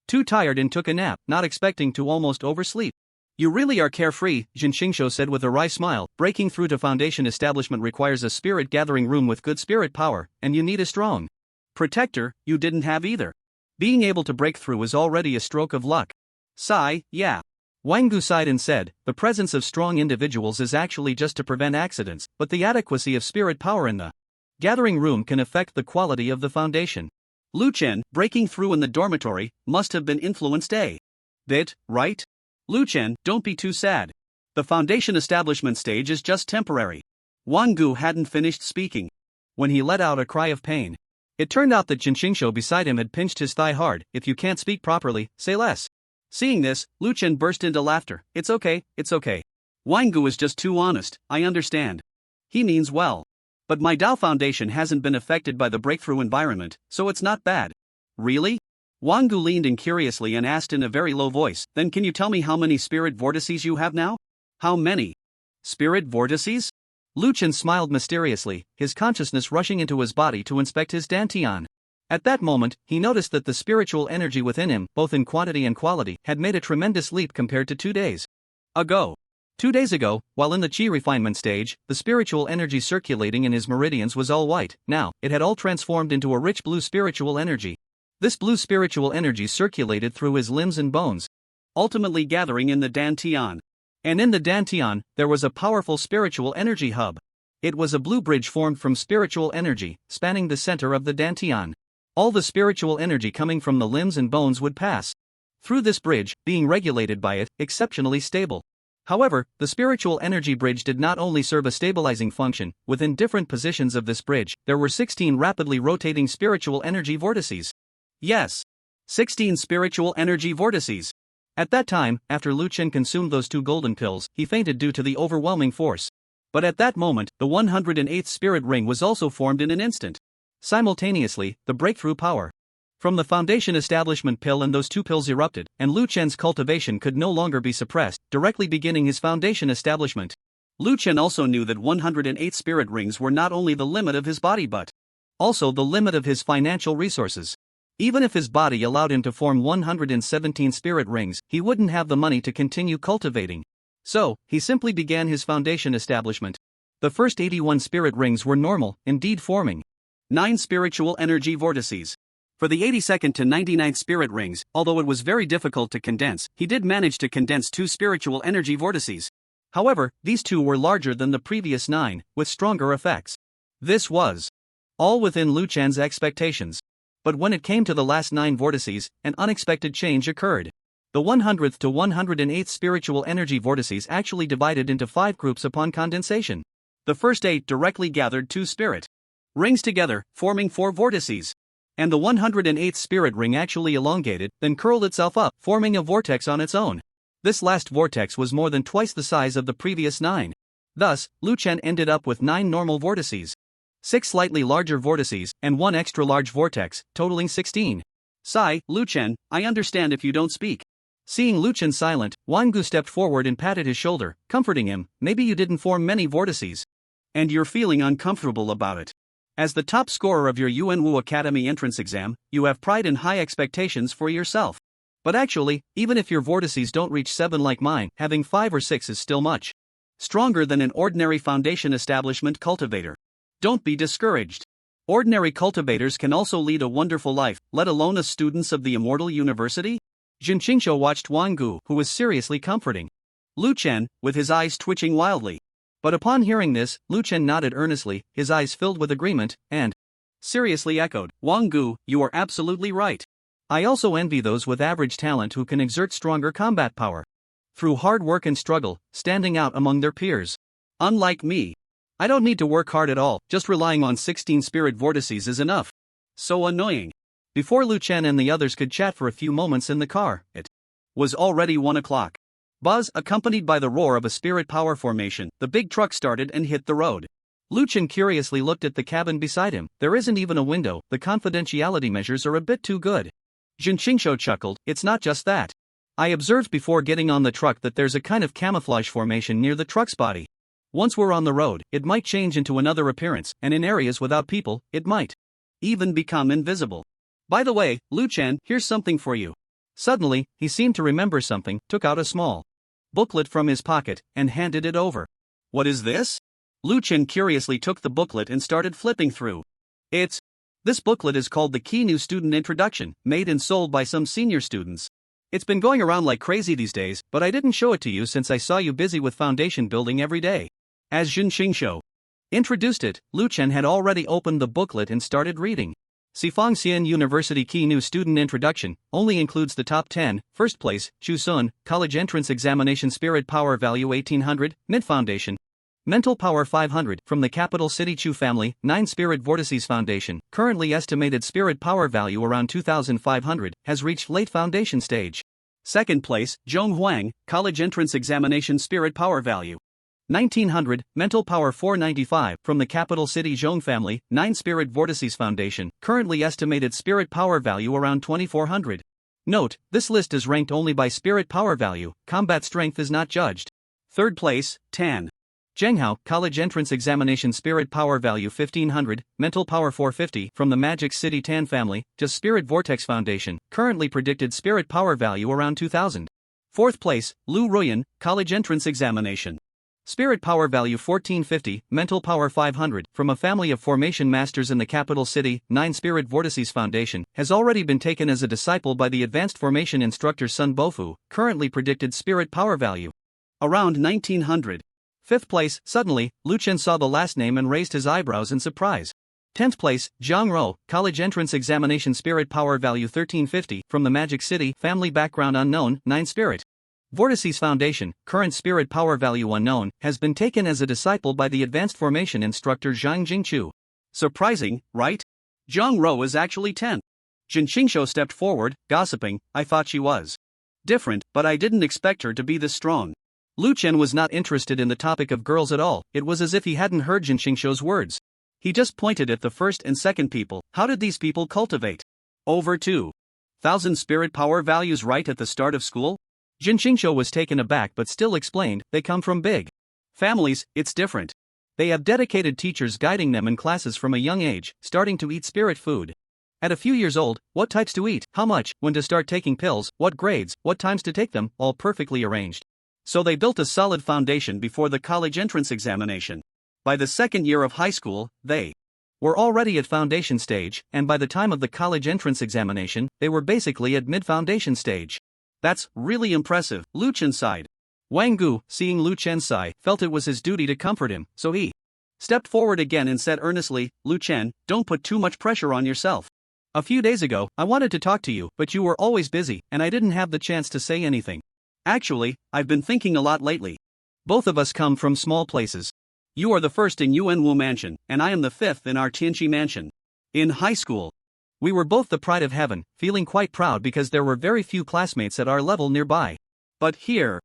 too tired and took a nap, not expecting to almost oversleep. You really are carefree, Jinqingshou said with a wry smile. Breaking through to Foundation Establishment requires a spirit gathering room with good spirit power, and you need a strong protector. You didn't have either. Being able to break through is already a stroke of luck. Sigh, yeah. Wangu sighed and said, the presence of strong individuals is actually just to prevent accidents, but the adequacy of spirit power in the gathering room can affect the quality of the foundation. Lu Chen, breaking through in the dormitory, must have been influenced a bit, right? Lu Chen, don't be too sad. The Foundation Establishment stage is just temporary. Wangu hadn't finished speaking when he let out a cry of pain. It turned out that Jinqingshou beside him had pinched his thigh hard. If you can't speak properly, say less. Seeing this, Lu Chen burst into laughter. It's okay. Wangu is just too honest, I understand. He means well. But my Dao Foundation hasn't been affected by the breakthrough environment, so it's not bad. Really? Wangu leaned in curiously and asked in a very low voice, then can you tell me how many spirit vortices you have now? How many spirit vortices? Lu Chen smiled mysteriously, his consciousness rushing into his body to inspect his dantian. At that moment, he noticed that the spiritual energy within him, both in quantity and quality, had made a tremendous leap compared to 2 days ago. 2 days ago, while in the chi refinement stage, the spiritual energy circulating in his meridians was all white. Now, it had all transformed into a rich blue spiritual energy. This blue spiritual energy circulated through his limbs and bones, ultimately gathering in the dantian. And in the dantian, there was a powerful spiritual energy hub. It was a blue bridge formed from spiritual energy, spanning the center of the dantian. All the spiritual energy coming from the limbs and bones would pass through this bridge, being regulated by it, exceptionally stable. However, the spiritual energy bridge did not only serve a stabilizing function. Within different positions of this bridge, there were 16 rapidly rotating spiritual energy vortices. Yes, 16 spiritual energy vortices. At that time, after Lu Chen consumed those 2 golden pills, he fainted due to the overwhelming force. But at that moment, the 108th spirit ring was also formed in an instant. Simultaneously, the breakthrough power from the Foundation Establishment pill and those 2 pills erupted, and Lu Chen's cultivation could no longer be suppressed, directly beginning his Foundation Establishment. Lu Chen also knew that 108 spirit rings were not only the limit of his body but also the limit of his financial resources. Even if his body allowed him to form 117 spirit rings, he wouldn't have the money to continue cultivating. So, he simply began his Foundation Establishment. The first 81 spirit rings were normal, indeed forming 9 spiritual energy vortices. For the 82nd to 99th spirit rings, although it was very difficult to condense, he did manage to condense 2 spiritual energy vortices. However, these 2 were larger than the previous 9, with stronger effects. This was all within Lu Chen's expectations. But when it came to the last 9 vortices, an unexpected change occurred. The 100th to 108th spiritual energy vortices actually divided into 5 groups upon condensation. The first 8 directly gathered 2 spirit rings together, forming 4 vortices. And the 108th spirit ring actually elongated, then curled itself up, forming a vortex on its own. This last vortex was more than twice the size of the previous 9. Thus, Lu Chen ended up with 9 normal vortices, 6 slightly larger vortices, and 1 extra large vortex, totaling 16. Sigh, Lu Chen, I understand if you don't speak. Seeing Lu Chen silent, Wang Gu stepped forward and patted his shoulder, comforting him. Maybe you didn't form many vortices, and you're feeling uncomfortable about it. As the top scorer of your Yuanwu Academy entrance exam, you have pride and high expectations for yourself. But actually, even if your vortices don't reach 7 like mine, having 5 or 6 is still much stronger than an ordinary foundation establishment cultivator. Don't be discouraged. Ordinary cultivators can also lead a wonderful life, let alone as students of the Immortal University. Jin Qingshou watched Wang Gu, who was seriously comforting Lu Chen, with his eyes twitching wildly. But upon hearing this, Lu Chen nodded earnestly, his eyes filled with agreement, and seriously echoed, Wang Gu, you are absolutely right. I also envy those with average talent who can exert stronger combat power through hard work and struggle, standing out among their peers. Unlike me, I don't need to work hard at all, just relying on 16 spirit vortices is enough. So annoying. Before Lu Chen and the others could chat for a few moments in the car, it was already 1 o'clock. Buzz, accompanied by the roar of a spirit power formation, the big truck started and hit the road. Lu Chen curiously looked at the cabin beside him. There isn't even a window, the confidentiality measures are a bit too good. Jin Qingshou chuckled, it's not just that. I observed before getting on the truck that there's a kind of camouflage formation near the truck's body. Once we're on the road, it might change into another appearance, and in areas without people, it might even become invisible. By the way, Lu Chen, here's something for you. Suddenly, he seemed to remember something, took out a small booklet from his pocket, and handed it over. What is this? Lu Chen curiously took the booklet and started flipping through. This booklet is called the Key New Student Introduction, made and sold by some senior students. It's been going around like crazy these days, but I didn't show it to you since I saw you busy with foundation building every day. As Jin Qingshou introduced it, Lu Chen had already opened the booklet and started reading. Sifang Xian University Key New Student Introduction only includes the top 10, first place, Chu Sun, College Entrance Examination Spirit Power Value 1800, Mid Foundation. Mental Power 500, from the capital city Chu family, 9 Spirit Vortices Foundation, currently estimated spirit power value around 2500, has reached late foundation stage. Second place, Zhong Huang, College Entrance Examination Spirit Power Value 1900, Mental Power 495, from the capital city Zhong family, 9 Spirit Vortices Foundation, currently estimated spirit power value around 2400. Note, this list is ranked only by spirit power value, combat strength is not judged. Third place, Tan Zhenghao, College Entrance Examination Spirit Power Value 1500, Mental Power 450, from the Magic City Tan family, just Spirit Vortex Foundation, currently predicted Spirit Power Value around 2000. Fourth place, Lu Ruyan, College Entrance Examination Spirit Power Value 1450, Mental Power 500, from a family of Formation Masters in the capital city, 9 Spirit Vortices Foundation, has already been taken as a disciple by the Advanced Formation Instructor Sun Bofu, currently predicted Spirit Power Value around 1900. Fifth place, suddenly, Lu Chen saw the last name and raised his eyebrows in surprise. 10th place, Zhang Ro, College Entrance Examination Spirit Power Value 1350, from the Magic City, family background unknown, 9 Spirit Vortices Foundation, current Spirit Power Value unknown, has been taken as a disciple by the Advanced Formation Instructor Zhang Jingchu. Surprising, right? Zhang Ro is actually 10th. Jin Qingshou stepped forward, gossiping, I thought she was different, but I didn't expect her to be this strong. Lu Chen was not interested in the topic of girls at all, it was as if he hadn't heard Jin Qingshou's words. He just pointed at the first and second people. How did these people cultivate over 2,000 spirit power values right at the start of school? Jin Qingshou was taken aback but still explained, they come from big families, it's different. They have dedicated teachers guiding them in classes from a young age, starting to eat spirit food at a few years old, what types to eat, how much, when to start taking pills, what grades, what times to take them, all perfectly arranged. So they built a solid foundation before the college entrance examination. By the second year of high school, they were already at foundation stage, and by the time of the college entrance examination, they were basically at mid-foundation stage. That's really impressive, Lu Chen sighed. Wang Gu, seeing Lu Chen sigh, felt it was his duty to comfort him, so he stepped forward again and said earnestly, Lu Chen, don't put too much pressure on yourself. A few days ago, I wanted to talk to you, but you were always busy, and I didn't have the chance to say anything. Actually, I've been thinking a lot lately. Both of us come from small places. You are the first in Yuanwu Mansion, and I am the fifth in our Tianqi Mansion. In high school, we were both the pride of heaven, feeling quite proud because there were very few classmates at our level nearby. But here,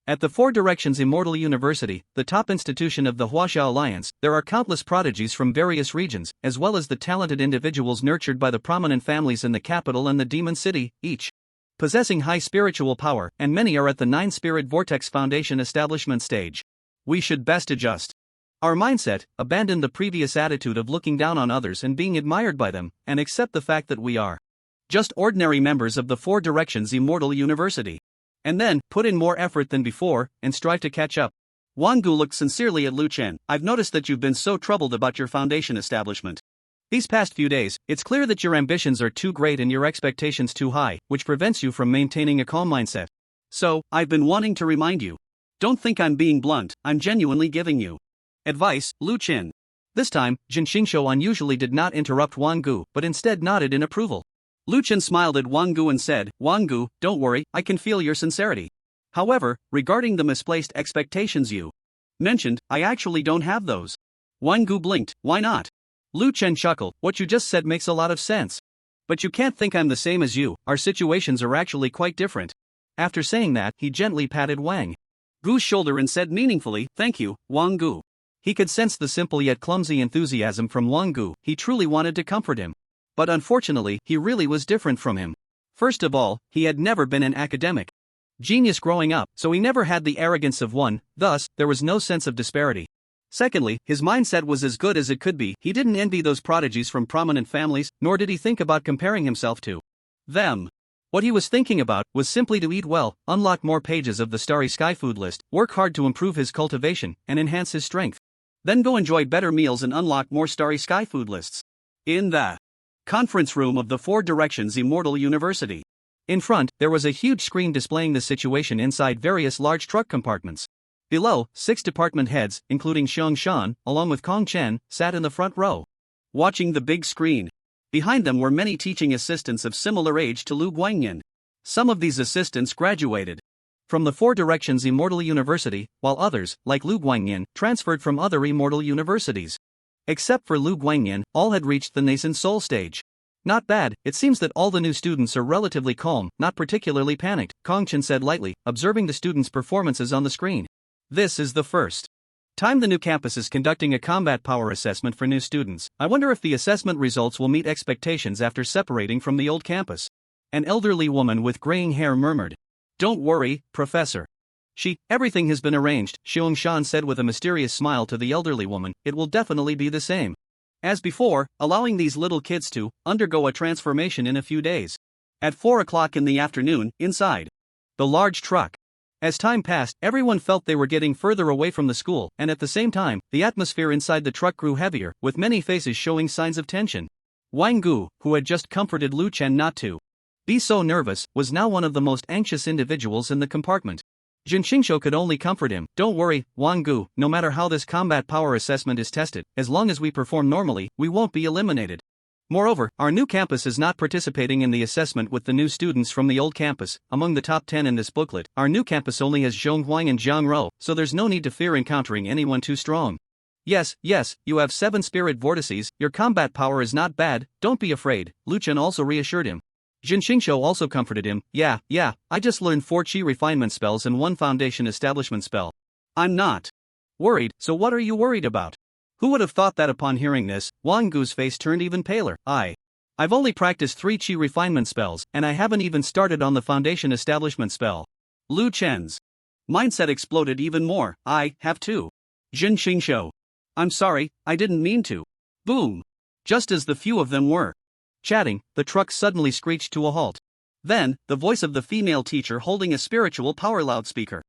at the Four Directions Immortal University, the top institution of the Huaxia Alliance, there are countless prodigies from various regions, as well as the talented individuals nurtured by the prominent families in the capital and the Demon City, each possessing high spiritual power, and many are at the Nine Spirit Vortex Foundation establishment stage. We should best adjust our mindset, abandon the previous attitude of looking down on others and being admired by them, and accept the fact that we are just ordinary members of the Four Directions Immortal University. And then, put in more effort than before, and strive to catch up. Wang Gu looked sincerely at Lu Chen. I've noticed that you've been so troubled about your foundation establishment these past few days. It's clear that your ambitions are too great and your expectations too high, which prevents you from maintaining a calm mindset. So, I've been wanting to remind you. Don't think I'm being blunt, I'm genuinely giving you advice, Lu Chen. This time, Jin Xingqiu unusually did not interrupt Wang Gu, but instead nodded in approval. Lu Chen smiled at Wang Gu and said, Wang Gu, don't worry, I can feel your sincerity. However, regarding the misplaced expectations you mentioned, I actually don't have those. Wang Gu blinked, why not? Lu Chen chuckled, what you just said makes a lot of sense. But you can't think I'm the same as you, our situations are actually quite different. After saying that, he gently patted Wang Gu's shoulder and said meaningfully, thank you, Wang Gu. He could sense the simple yet clumsy enthusiasm from Wang Gu. He truly wanted to comfort him. But unfortunately, he really was different from him. First of all, he had never been an academic genius growing up, so he never had the arrogance of one, thus, there was no sense of disparity. Secondly, his mindset was as good as it could be. He didn't envy those prodigies from prominent families, nor did he think about comparing himself to them. What he was thinking about was simply to eat well, unlock more pages of the Starry Sky food list, work hard to improve his cultivation, and enhance his strength. Then go enjoy better meals and unlock more Starry Sky food lists. In the conference room of the Four Directions Immortal University. In front, there was a huge screen displaying the situation inside various large truck compartments. Below, 6 department heads, including Xiong Shan, along with Kong Chen, sat in the front row, watching the big screen. Behind them were many teaching assistants of similar age to Lu Guangyan. Some of these assistants graduated from the Four Directions Immortal University, while others, like Lu Guangyan, transferred from other immortal universities. Except for Lu Guangyan, all had reached the nascent soul stage. Not bad, it seems that all the new students are relatively calm, not particularly panicked, Kong Chen said lightly, observing the students' performances on the screen. This is the first time the new campus is conducting a combat power assessment for new students. I wonder if the assessment results will meet expectations after separating from the old campus. An elderly woman with graying hair murmured. Don't worry, Professor. Everything has been arranged, Xiong Shan said with a mysterious smile to the elderly woman. It will definitely be the same as before, allowing these little kids to undergo a transformation in a few days. At 4 o'clock in the afternoon, inside the large truck. As time passed, everyone felt they were getting further away from the school, and at the same time, the atmosphere inside the truck grew heavier, with many faces showing signs of tension. Wang Gu, who had just comforted Lu Chen not to be so nervous, was now one of the most anxious individuals in the compartment. Jin Xingqiu could only comfort him. Don't worry, Wang Gu, no matter how this combat power assessment is tested, as long as we perform normally, we won't be eliminated. Moreover, our new campus is not participating in the assessment with the new students from the old campus. Among the top 10 in this booklet, our new campus only has Zhonghuang and Jiangrou, so there's no need to fear encountering anyone too strong. Yes, you have 7 spirit vortices, your combat power is not bad, don't be afraid, Lu Chen also reassured him. Jin Xingqiu also comforted him. Yeah, I just learned 4 chi refinement spells and 1 foundation establishment spell. I'm not worried, so what are you worried about? Who would have thought that? Upon hearing this, Wang Gu's face turned even paler. I've only practiced 3 chi refinement spells, and I haven't even started on the foundation establishment spell. Lu Chen's mindset exploded even more. I have 2. Jin Xingqiu. I'm sorry, I didn't mean to. Boom. Just as the few of them were chatting, the truck suddenly screeched to a halt. Then, the voice of the female teacher holding a spiritual power loudspeaker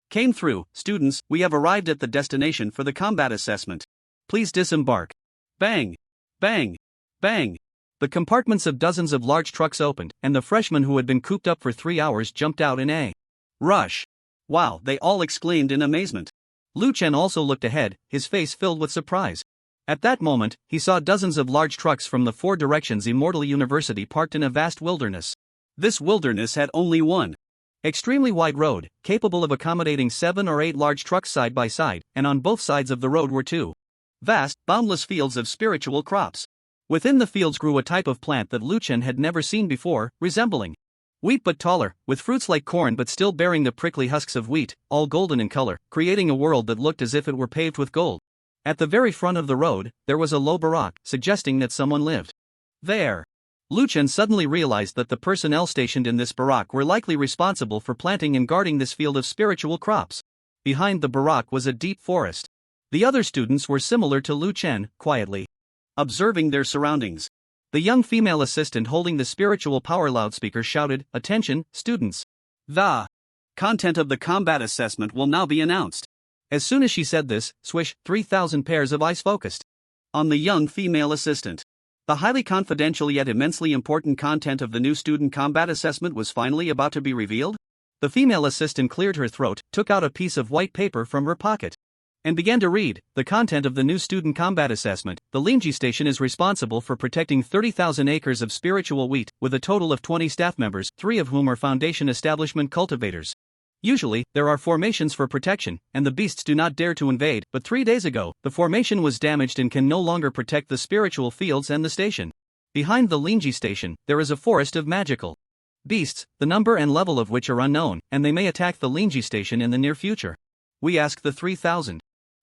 came through. Students, we have arrived at the destination for the combat assessment. Please disembark. Bang! Bang! Bang! The compartments of dozens of large trucks opened, and the freshmen who had been cooped up for 3 hours jumped out in a rush. Wow, they all exclaimed in amazement. Lu Chen also looked ahead, his face filled with surprise. At that moment, he saw dozens of large trucks from the Four Directions Immortal University parked in a vast wilderness. This wilderness had only one extremely wide road, capable of accommodating 7 or 8 large trucks side by side, and on both sides of the road were 2 vast, boundless fields of spiritual crops. Within the fields grew a type of plant that Lu Chen had never seen before, resembling wheat but taller, with fruits like corn but still bearing the prickly husks of wheat, all golden in color, creating a world that looked as if it were paved with gold. At the very front of the road, there was a low barack, suggesting that someone lived there. Lu Chen suddenly realized that the personnel stationed in this barack were likely responsible for planting and guarding this field of spiritual crops. Behind the barack was a deep forest. The other students were similar to Lu Chen, quietly observing their surroundings. The young female assistant holding the spiritual power loudspeaker shouted, "Attention, students! The content of the combat assessment will now be announced." As soon as she said this, swish, 3,000 pairs of eyes focused on the young female assistant. The highly confidential yet immensely important content of the new student combat assessment was finally about to be revealed. The female assistant cleared her throat, took out a piece of white paper from her pocket, and began to read. The content of the new student combat assessment. The Lingji station is responsible for protecting 30,000 acres of spiritual wheat, with a total of 20 staff members, 3 of whom are foundation establishment cultivators. Usually, there are formations for protection, and the beasts do not dare to invade, but 3 days ago, the formation was damaged and can no longer protect the spiritual fields and the station. Behind the Lingji station, there is a forest of magical beasts, the number and level of which are unknown, and they may attack the Lingji station in the near future. We ask the 3,000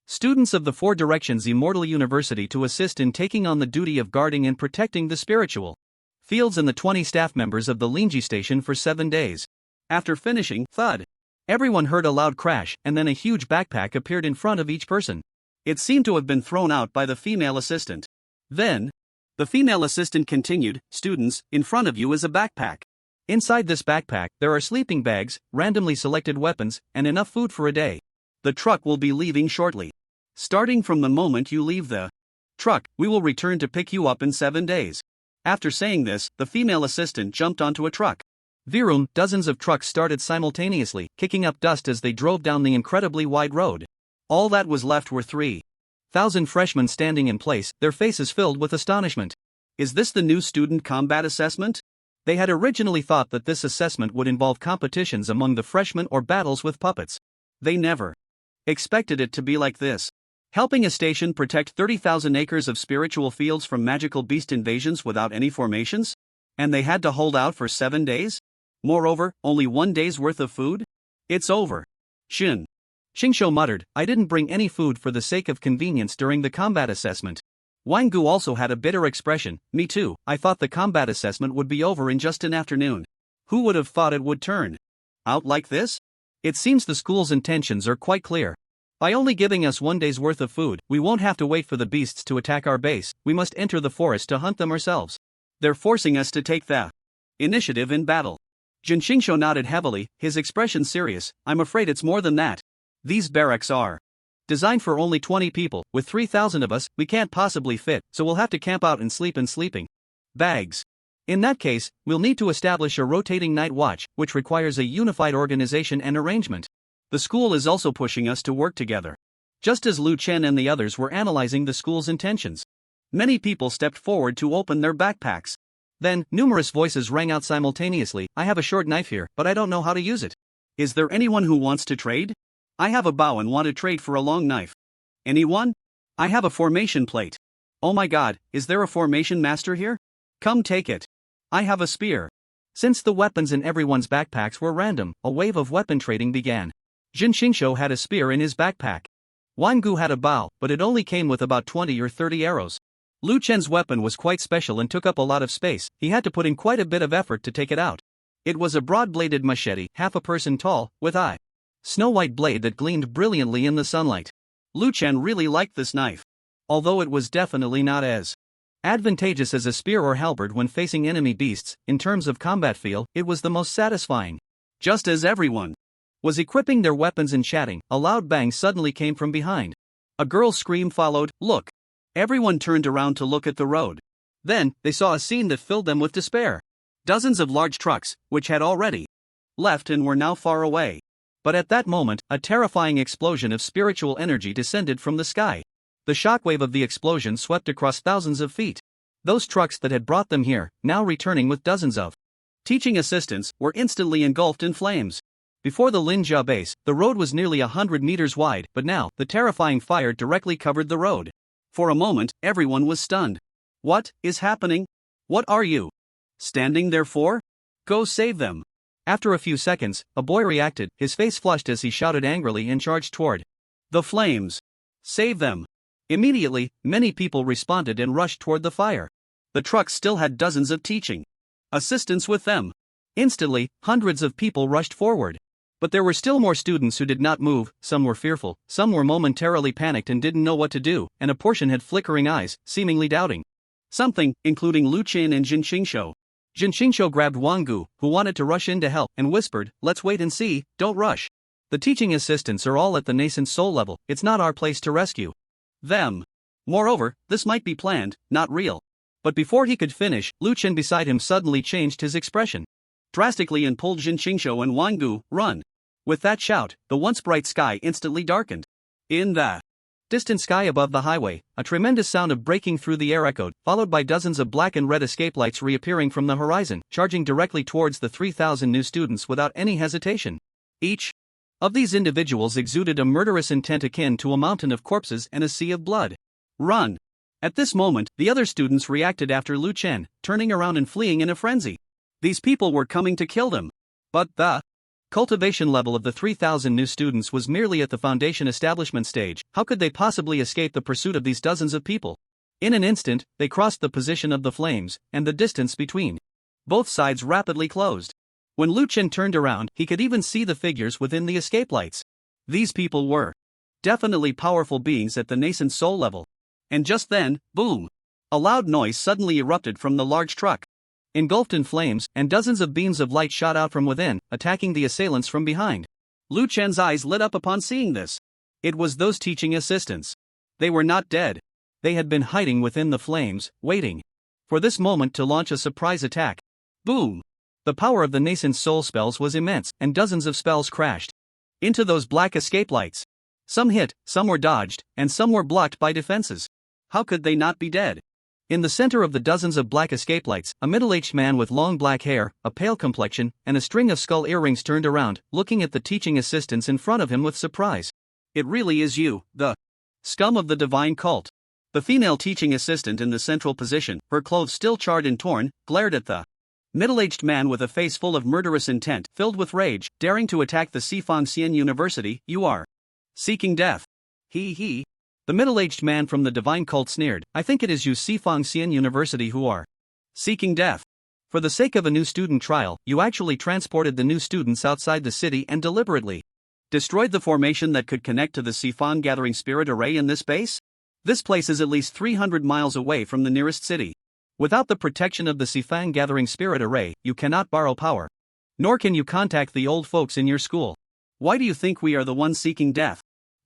students of the Four Directions Immortal University to assist in taking on the duty of guarding and protecting the spiritual fields and the 20 staff members of the Lingji station for 7 days. After finishing, thud, everyone heard a loud crash, and then a huge backpack appeared in front of each person. It seemed to have been thrown out by the female assistant. Then, the female assistant continued, "Students, in front of you is a backpack. Inside this backpack, there are sleeping bags, randomly selected weapons, and enough food for a day. The truck will be leaving shortly. Starting from the moment you leave the truck, we will return to pick you up in 7 days." After saying this, the female assistant jumped onto a truck. Virum, dozens of trucks started simultaneously, kicking up dust as they drove down the incredibly wide road. All that was left were 3,000 freshmen standing in place, their faces filled with astonishment. Is this the new student combat assessment? They had originally thought that this assessment would involve competitions among the freshmen or battles with puppets. They never expected it to be like this. Helping a station protect 30,000 acres of spiritual fields from magical beast invasions without any formations? And they had to hold out for 7 days? Moreover, only 1 day's worth of food? It's over. Xingqiu muttered, "I didn't bring any food for the sake of convenience during the combat assessment." Wang Gu also had a bitter expression. "Me too, I thought the combat assessment would be over in just an afternoon. Who would have thought it would turn out like this? It seems the school's intentions are quite clear. By only giving us 1 day's worth of food, we won't have to wait for the beasts to attack our base, we must enter the forest to hunt them ourselves. They're forcing us to take the initiative in battle." Xingqiu nodded heavily, his expression serious. "I'm afraid it's more than that. These barracks are designed for only 20 people, with 3,000 of us, we can't possibly fit, so we'll have to camp out and sleep in sleeping bags. In that case, we'll need to establish a rotating night watch, which requires a unified organization and arrangement. The school is also pushing us to work together." Just as Lu Chen and the others were analyzing the school's intentions, many people stepped forward to open their backpacks. Then, numerous voices rang out simultaneously. "I have a short knife here, but I don't know how to use it. Is there anyone who wants to trade? I have a bow and want to trade for a long knife. Anyone? I have a formation plate. Oh my god, is there a formation master here? Come take it. I have a spear." Since the weapons in everyone's backpacks were random, a wave of weapon trading began. Xingqiu had a spear in his backpack. Wang Gu had a bow, but it only came with about 20 or 30 arrows. Lu Chen's weapon was quite special and took up a lot of space. He had to put in quite a bit of effort to take it out. It was a broad-bladed machete, half a person tall, with a snow-white blade that gleamed brilliantly in the sunlight. Lu Chen really liked this knife. Although it was definitely not as advantageous as a spear or halberd when facing enemy beasts, in terms of combat feel, it was the most satisfying. Just as everyone was equipping their weapons and chatting, a loud bang suddenly came from behind. A girl's scream followed. "Look!" Everyone turned around to look at the road. Then, they saw a scene that filled them with despair. Dozens of large trucks, which had already left and were now far away. But at that moment, a terrifying explosion of spiritual energy descended from the sky. The shockwave of the explosion swept across thousands of feet. Those trucks that had brought them here, now returning with dozens of teaching assistants, were instantly engulfed in flames. Before the Linjia base, the road was nearly 100 meters wide, but now, the terrifying fire directly covered the road. For a moment, everyone was stunned. What is happening? What are you standing there for? Go save them. After a few seconds, a boy reacted, his face flushed as he shouted angrily and charged toward the flames. Save them. Immediately, many people responded and rushed toward the fire. The trucks still had dozens of teaching assistants with them. Instantly, hundreds of people rushed forward. But there were still more students who did not move, some were fearful, some were momentarily panicked and didn't know what to do, and a portion had flickering eyes, seemingly doubting something, including Lu Qin and Jin Qingshuo. Jin Qingshuo grabbed Wang Gu, who wanted to rush in to help, and whispered, "Let's wait and see, don't rush. The teaching assistants are all at the nascent soul level, it's not our place to rescue them. Moreover, this might be planned, not real." But before he could finish, Lu Qin beside him suddenly changed his expression drastically and pulled Jin Qingshuo and Wang Gu, "Run." With that shout, the once bright sky instantly darkened. In the distant sky above the highway, a tremendous sound of breaking through the air echoed, followed by dozens of black and red escape lights reappearing from the horizon, charging directly towards the 3,000 new students without any hesitation. Each of these individuals exuded a murderous intent akin to a mountain of corpses and a sea of blood. Run! At this moment, the other students reacted after Lu Chen, turning around and fleeing in a frenzy. These people were coming to kill them. But the cultivation level of the 3,000 new students was merely at the foundation establishment stage. How could they possibly escape the pursuit of these dozens of people? In an instant, they crossed the position of the flames, and the distance between both sides rapidly closed. When Lu Chen turned around, he could even see the figures within the escape lights. These people were definitely powerful beings at the nascent soul level. And just then, boom! A loud noise suddenly erupted from the large truck. Engulfed in flames, and dozens of beams of light shot out from within, attacking the assailants from behind. Lu Chen's eyes lit up upon seeing this. It was those teaching assistants. They were not dead. They had been hiding within the flames, waiting for this moment to launch a surprise attack. Boom! The power of the nascent soul spells was immense, and dozens of spells crashed into those black escape lights. Some hit, some were dodged, and some were blocked by defenses. How could they not be dead? In the center of the dozens of black escape lights, a middle-aged man with long black hair, a pale complexion, and a string of skull earrings turned around, looking at the teaching assistants in front of him with surprise. It really is you, the scum of the divine cult. The female teaching assistant in the central position, her clothes still charred and torn, glared at the middle-aged man with a face full of murderous intent, filled with rage, daring to attack the Sifang Xian University. "You are seeking death." He. The middle-aged man from the divine cult sneered, "I think it is you Sifang Xian University who are seeking death. For the sake of a new student trial, you actually transported the new students outside the city and deliberately destroyed the formation that could connect to the Sifang Gathering Spirit Array in this base? This place is at least 300 miles away from the nearest city. Without the protection of the Sifang Gathering Spirit Array, you cannot borrow power. Nor can you contact the old folks in your school. Why do you think we are the ones seeking death?"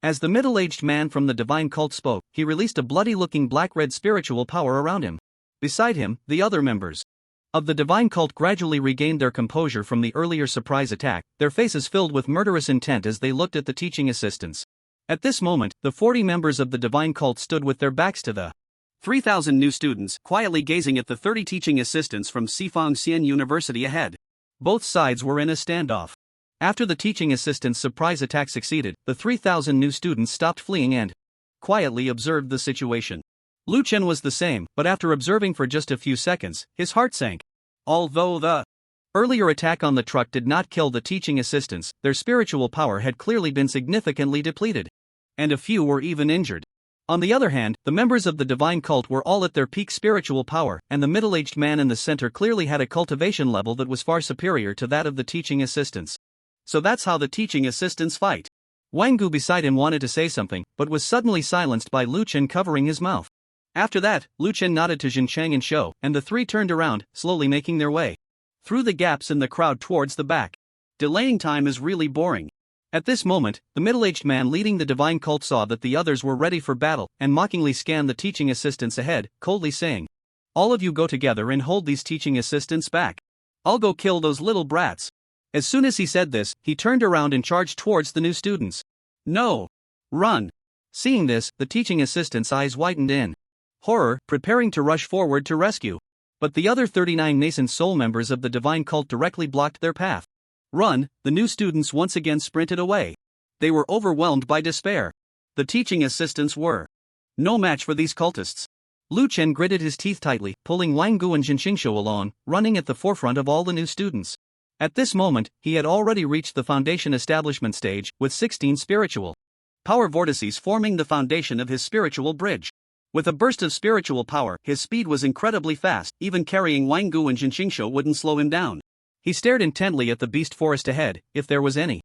As the middle-aged man from the divine cult spoke, he released a bloody-looking black-red spiritual power around him. Beside him, the other members of the divine cult gradually regained their composure from the earlier surprise attack, their faces filled with murderous intent as they looked at the teaching assistants. At this moment, the 40 members of the divine cult stood with their backs to the 3,000 new students, quietly gazing at the 30 teaching assistants from Sifang Xian University ahead. Both sides were in a standoff. After the teaching assistant's surprise attack succeeded, the 3,000 new students stopped fleeing and quietly observed the situation. Lu Chen was the same, but after observing for just a few seconds, his heart sank. Although the earlier attack on the truck did not kill the teaching assistants, their spiritual power had clearly been significantly depleted. And a few were even injured. On the other hand, the members of the divine cult were all at their peak spiritual power, and the middle-aged man in the center clearly had a cultivation level that was far superior to that of the teaching assistants. So that's how the teaching assistants fight. Wang Gu beside him wanted to say something, but was suddenly silenced by Lu Chen covering his mouth. After that, Lu Chen nodded to Jin Chang and Shou, and the three turned around, slowly making their way through the gaps in the crowd towards the back. Delaying time is really boring. At this moment, the middle-aged man leading the divine cult saw that the others were ready for battle, and mockingly scanned the teaching assistants ahead, coldly saying, "All of you go together and hold these teaching assistants back. I'll go kill those little brats." As soon as he said this, he turned around and charged towards the new students. "No! Run! Seeing this, the teaching assistant's eyes widened in horror, preparing to rush forward to rescue. But the other 39 nascent soul members of the divine cult directly blocked their path. Run, the new students once again sprinted away. They were overwhelmed by despair. The teaching assistants were no match for these cultists. Lu Chen gritted his teeth tightly, pulling Wang Gu and Jin Xingqiu along, running at the forefront of all the new students. At this moment, he had already reached the foundation establishment stage, with 16 spiritual power vortices forming the foundation of his spiritual bridge. With a burst of spiritual power, his speed was incredibly fast, even carrying Wang Gu and Jin Xingqiu wouldn't slow him down. He stared intently at the beast forest ahead. If there was any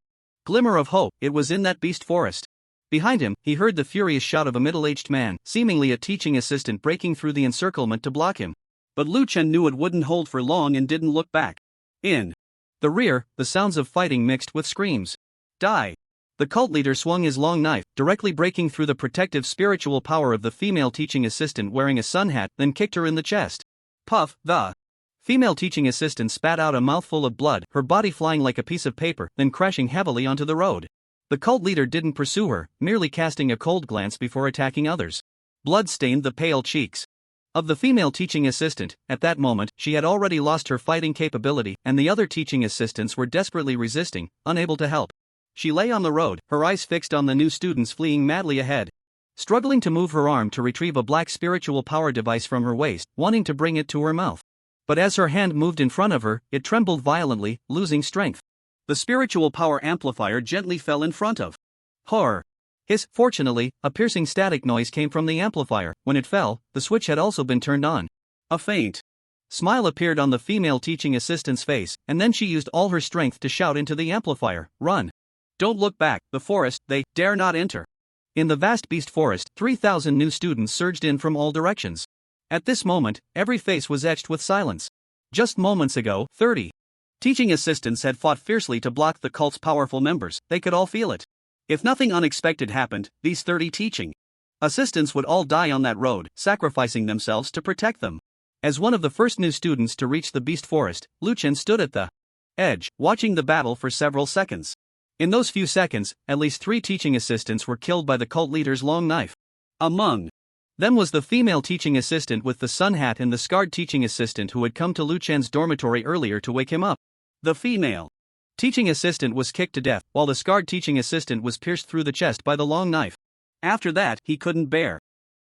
glimmer of hope, it was in that beast forest. Behind him, he heard the furious shout of a middle-aged man, seemingly a teaching assistant breaking through the encirclement to block him. But Lu Chen knew it wouldn't hold for long and didn't look back. In the rear, the sounds of fighting mixed with screams. Die! The cult leader swung his long knife, directly breaking through the protective spiritual power of the female teaching assistant wearing a sun hat, then kicked her in the chest. Puff, the female teaching assistant spat out a mouthful of blood, her body flying like a piece of paper, then crashing heavily onto the road. The cult leader didn't pursue her, merely casting a cold glance before attacking others. Blood stained the pale cheeks of the female teaching assistant. At that moment, she had already lost her fighting capability, and the other teaching assistants were desperately resisting, unable to help. She lay on the road, her eyes fixed on the new students fleeing madly ahead. Struggling to move her arm to retrieve a black spiritual power device from her waist, wanting to bring it to her mouth. But as her hand moved in front of her, it trembled violently, losing strength. The spiritual power amplifier gently fell in front of her. Fortunately, a piercing static noise came from the amplifier. When it fell, the switch had also been turned on. A faint smile appeared on the female teaching assistant's face, and then she used all her strength to shout into the amplifier, "Run! Don't look back, the forest, they dare not enter." In the vast beast forest, 3,000 new students surged in from all directions. At this moment, every face was etched with silence. Just moments ago, 30 teaching assistants had fought fiercely to block the cult's powerful members. They could all feel it. If nothing unexpected happened, these 30 teaching assistants would all die on that road, sacrificing themselves to protect them. As one of the first new students to reach the beast forest, Lu Chen stood at the edge, watching the battle for several seconds. In those few seconds, at least 3 teaching assistants were killed by the cult leader's long knife. Among them was the female teaching assistant with the sun hat and the scarred teaching assistant who had come to Lu Chen's dormitory earlier to wake him up. The female teaching assistant was kicked to death, while the scarred teaching assistant was pierced through the chest by the long knife. After that, he couldn't bear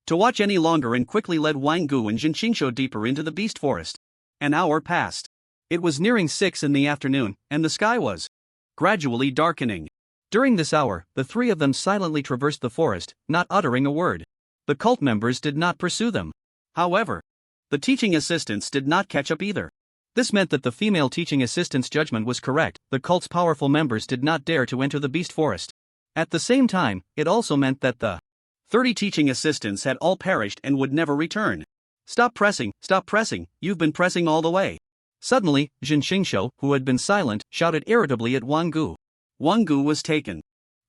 to watch any longer and quickly led Wang Gu and Jin Xingqiu deeper into the beast forest. An hour passed. It was nearing 6 in the afternoon, and the sky was gradually darkening. During this hour, the 3 of them silently traversed the forest, not uttering a word. The cult members did not pursue them. However, the teaching assistants did not catch up either. This meant that the female teaching assistant's judgment was correct. The cult's powerful members did not dare to enter the beast forest. At the same time, it also meant that the 30 teaching assistants had all perished and would never return. Stop pressing, you've been pressing all the way." Suddenly, Jin Xingqiu, who had been silent, shouted irritably at Wang Gu. Wang Gu was taken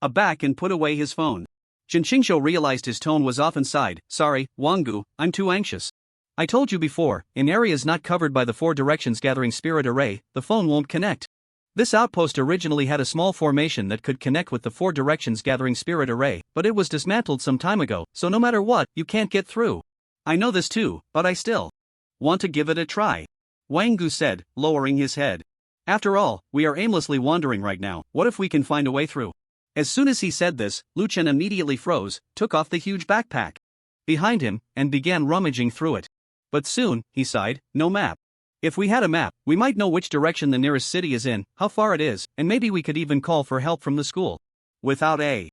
aback and put away his phone. Jin Xingqiu realized his tone was off and sighed. "Sorry, Wang Gu, I'm too anxious. I told you before, in areas not covered by the 4 directions gathering spirit array, the phone won't connect. This outpost originally had a small formation that could connect with the 4 directions gathering spirit array, but it was dismantled some time ago, so no matter what, you can't get through. I know this too, but I still want to give it a try," Wang Gu said, lowering his head. "After all, we are aimlessly wandering right now. What if we can find a way through?" As soon as he said this, Lu Chen immediately froze, took off the huge backpack behind him, and began rummaging through it. But soon, he sighed, no map. If we had a map, we might know which direction the nearest city is in, how far it is, and maybe we could even call for help from the school. Without a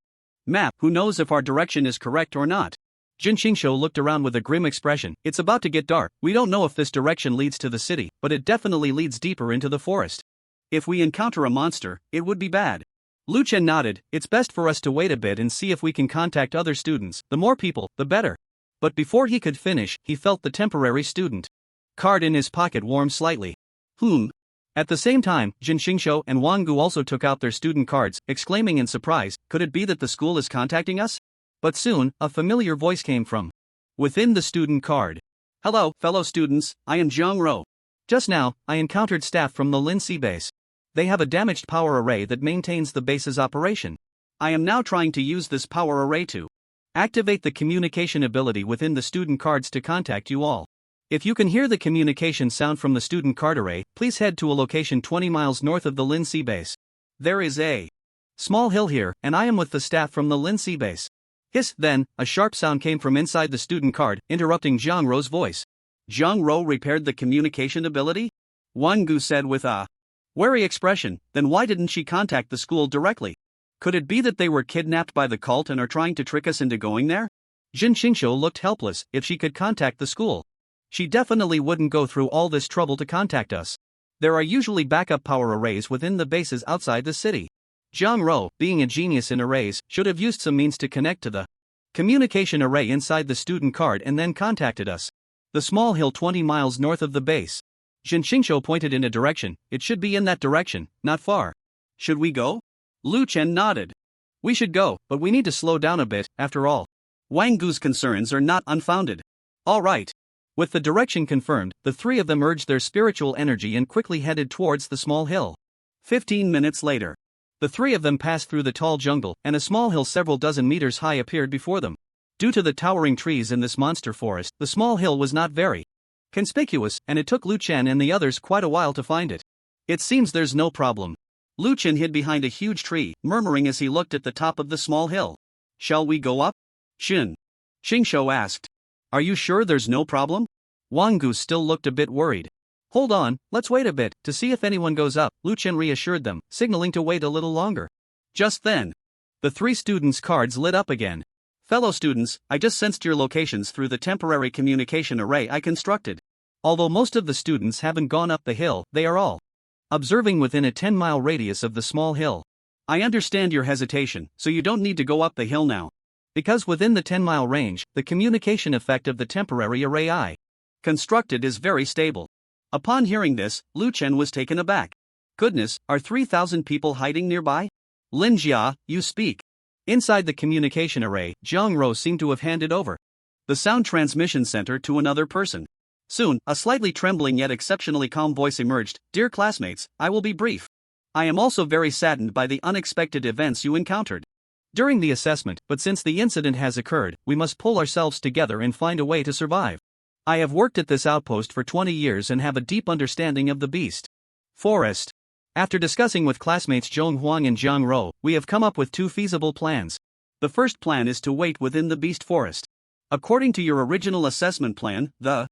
map, who knows if our direction is correct or not? Jin Xingqiu looked around with a grim expression. It's about to get dark. We don't know if this direction leads to the city, but it definitely leads deeper into the forest. If we encounter a monster, it would be bad. Lu Chen nodded. It's best for us to wait a bit and see if we can contact other students. The more people, the better. But before he could finish, he felt the temporary student card in his pocket warm slightly. At the same time, Jin Xingqiu and Wang Gu also took out their student cards, exclaiming in surprise, could it be that the school is contacting us? But soon, a familiar voice came from within the student card. "Hello, fellow students, I am Jiang Ro. Just now, I encountered staff from the Lin Sea base. They have a damaged power array that maintains the base's operation. I am now trying to use this power array to Activate the communication ability within the student cards to contact you all. If you can hear the communication sound from the student card array, please head to a location 20 miles north of the Lin Sea base. There is a small hill here, and I am with the staff from the Lin Sea base. Hiss, then, a sharp sound came from inside the student card, interrupting Zhang Rou's voice. Zhang Rou repaired the communication ability? Wang Gu said with a wary expression. Then why didn't she contact the school directly? Could it be that they were kidnapped by the cult and are trying to trick us into going there? Jin Xingqiu looked helpless. If she could contact the school, she definitely wouldn't go through all this trouble to contact us. There are usually backup power arrays within the bases outside the city. Zhang Rou, being a genius in arrays, should have used some means to connect to the communication array inside the student card and then contacted us. The small hill 20 miles north of the base. Jin Xingqiu pointed in a direction. It should be in that direction, not far. Should we go? Lu Chen nodded. We should go, but we need to slow down a bit, after all. Wang Gu's concerns are not unfounded. All right. With the direction confirmed, the three of them urged their spiritual energy and quickly headed towards the small hill. 15 minutes later, the three of them passed through the tall jungle, and a small hill several dozen meters high appeared before them. Due to the towering trees in this monster forest, the small hill was not very conspicuous, and it took Lu Chen and the others quite a while to find it. It seems there's no problem. Lu Chen hid behind a huge tree, murmuring as he looked at the top of the small hill. Shall we go up? Xingqiu asked. Are you sure there's no problem? Wang Gu still looked a bit worried. Hold on, let's wait a bit, to see if anyone goes up, Lu Chen reassured them, signaling to wait a little longer. Just then, the three students' cards lit up again. Fellow students, I just sensed your locations through the temporary communication array I constructed. Although most of the students haven't gone up the hill, they are all observing within a 10-mile radius of the small hill. I understand your hesitation, so you don't need to go up the hill now. Because within the 10-mile range, the communication effect of the temporary array I constructed is very stable. Upon hearing this, Lu Chen was taken aback. Goodness, are 3,000 people hiding nearby? Lin Jia, you speak. Inside the communication array, Zhang Rou seemed to have handed over the sound transmission center to another person. Soon, a slightly trembling yet exceptionally calm voice emerged. Dear classmates, I will be brief. I am also very saddened by the unexpected events you encountered during the assessment, but since the incident has occurred, we must pull ourselves together and find a way to survive. I have worked at this outpost for 20 years and have a deep understanding of the beast forest. After discussing with classmates Zhong Huang and Zhang Rou, we have come up with two feasible plans. The first plan is to wait within the beast forest. According to your original assessment plan, the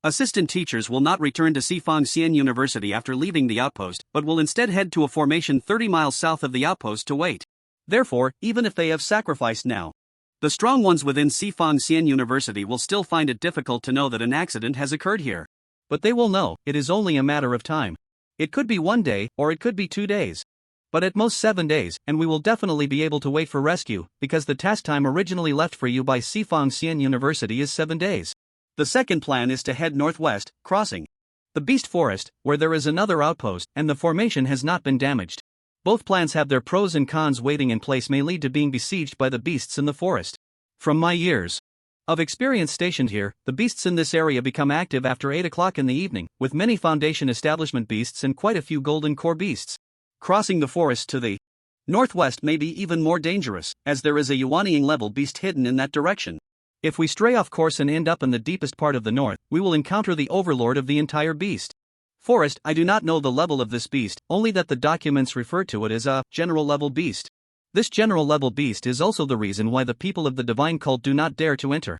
assistant teachers will not return to Sifang Xian University after leaving the outpost, but will instead head to a formation 30 miles south of the outpost to wait. Therefore, even if they have sacrificed now, the strong ones within Sifang Xian University will still find it difficult to know that an accident has occurred here. But they will know, it is only a matter of time. It could be 1 day, or it could be 2 days. But at most 7 days, and we will definitely be able to wait for rescue, because the task time originally left for you by Sifang Xian University is 7 days. The second plan is to head northwest, crossing the beast forest, where there is another outpost, and the formation has not been damaged. Both plans have their pros and cons. Waiting in place may lead to being besieged by the beasts in the forest. From my years of experience stationed here, the beasts in this area become active after 8 o'clock in the evening, with many Foundation establishment beasts and quite a few golden core beasts. Crossing the forest to the northwest may be even more dangerous, as there is a Yuanying level beast hidden in that direction. If we stray off course and end up in the deepest part of the north, we will encounter the overlord of the entire beast forest. I do not know the level of this beast, only that the documents refer to it as a general level beast. This general level beast is also the reason why the people of the divine cult do not dare to enter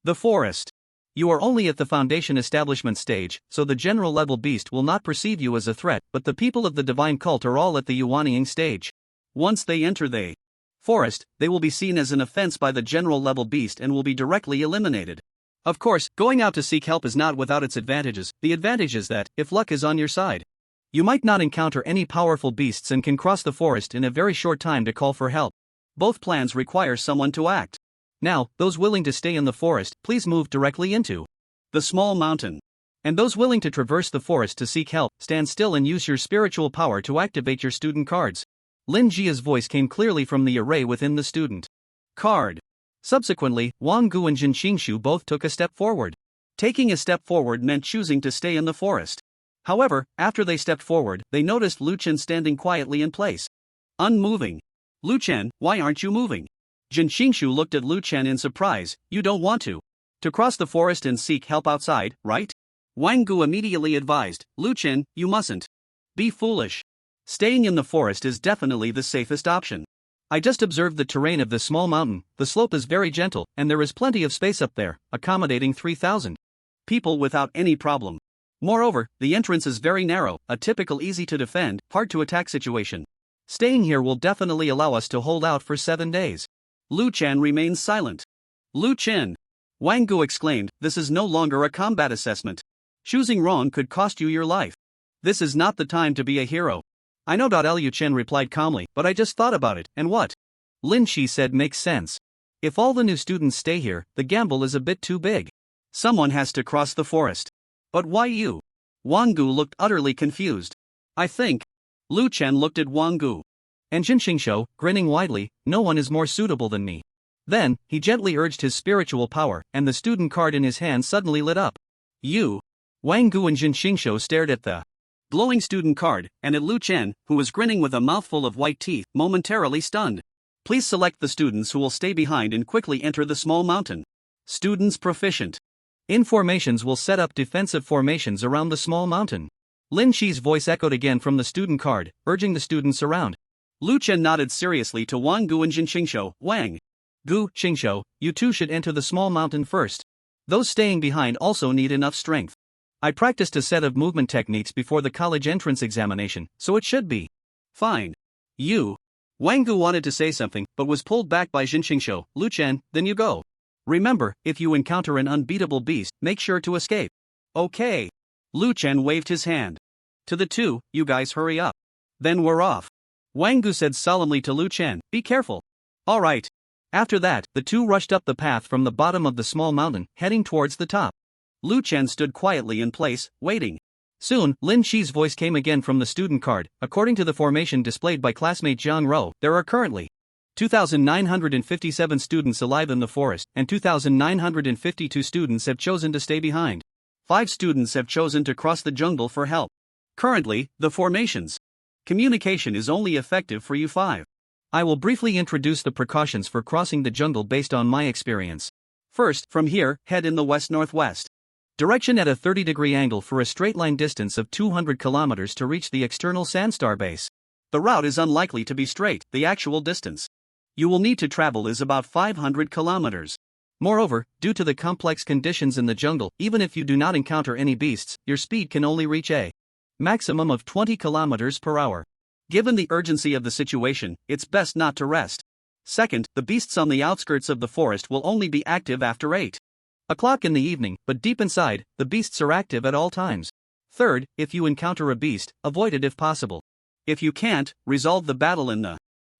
the forest. You are only at the Foundation establishment stage, so the general level beast will not perceive you as a threat, but the people of the divine cult are all at the Yuanying stage. Once they enter the forest, they will be seen as an offense by the general level beast and will be directly eliminated. Of course, going out to seek help is not without its advantages. The advantage is that, if luck is on your side, you might not encounter any powerful beasts and can cross the forest in a very short time to call for help. Both plans require someone to act. Now, those willing to stay in the forest, please move directly into the small mountain. And those willing to traverse the forest to seek help, stand still and use your spiritual power to activate your student cards. Lin Jia's voice came clearly from the array within the student card. Subsequently, Wang Gu and Jin Xingqiu both took a step forward. Taking a step forward meant choosing to stay in the forest. However, after they stepped forward, they noticed Lu Chen standing quietly in place, unmoving. Lu Chen, why aren't you moving? Jin Qingshu looked at Lu Chen in surprise. You don't want to cross the forest and seek help outside, right? Wang Gu immediately advised, Lu Chen, you mustn't be foolish. Staying in the forest is definitely the safest option. I just observed the terrain of this small mountain. The slope is very gentle, and there is plenty of space up there, accommodating 3,000 people without any problem. Moreover, the entrance is very narrow, a typical easy to defend, hard to attack situation. Staying here will definitely allow us to hold out for 7 days. Lu Chen remains silent. Lu Chen! Wang Gu exclaimed, this is no longer a combat assessment. Choosing wrong could cost you your life. This is not the time to be a hero. I know. Liu Chen replied calmly, but I just thought about it, and what Lin Shi said makes sense. If all the new students stay here, the gamble is a bit too big. Someone has to cross the forest. But why you? Wang Gu looked utterly confused. I think. Lu Chen looked at Wang Gu. And Jin Qingshu, grinning widely, no one is more suitable than me. Then, he gently urged his spiritual power, and the student card in his hand suddenly lit up. You? Wang Gu and Jin Qingshu stared at the glowing student card, and at Lu Chen, who was grinning with a mouthful of white teeth, momentarily stunned. Please select the students who will stay behind and quickly enter the small mountain. Students proficient in formations will set up defensive formations around the small mountain. Lin Shi's voice echoed again from the student card, urging the students around. Lu Chen nodded seriously to Wang Gu and Jin Qingshu. Wang Gu, Qingshu, you two should enter the small mountain first. Those staying behind also need enough strength. I practiced a set of movement techniques before the college entrance examination, so it should be fine. You? Wang Gu wanted to say something, but was pulled back by Jin Qingshu. Lu Chen, then you go. Remember, if you encounter an unbeatable beast, make sure to escape. Okay. Lu Chen waved his hand. To the two, you guys hurry up. Then we're off. Wang Gu said solemnly to Lu Chen, be careful. All right. After that, the two rushed up the path from the bottom of the small mountain, heading towards the top. Lu Chen stood quietly in place, waiting. Soon, Lin Shi's voice came again from the student card. According to the formation displayed by classmate Zhang Ro, there are currently 2,957 students alive in the forest, and 2,952 students have chosen to stay behind. 5 students have chosen to cross the jungle for help. Currently, the formations communication is only effective for you 5. I will briefly introduce the precautions for crossing the jungle based on my experience. First, from here, head in the west-northwest direction at a 30-degree angle for a straight-line distance of 200 kilometers to reach the external sandstar base. The route is unlikely to be straight. The actual distance you will need to travel is about 500 kilometers. Moreover, due to the complex conditions in the jungle, even if you do not encounter any beasts, your speed can only reach a maximum of 20 kilometers per hour. Given the urgency of the situation, it's best not to rest. Second, the beasts on the outskirts of the forest will only be active after 8 o'clock in the evening, but deep inside, the beasts are active at all times. Third, if you encounter a beast, avoid it if possible. If you can't, resolve the battle in the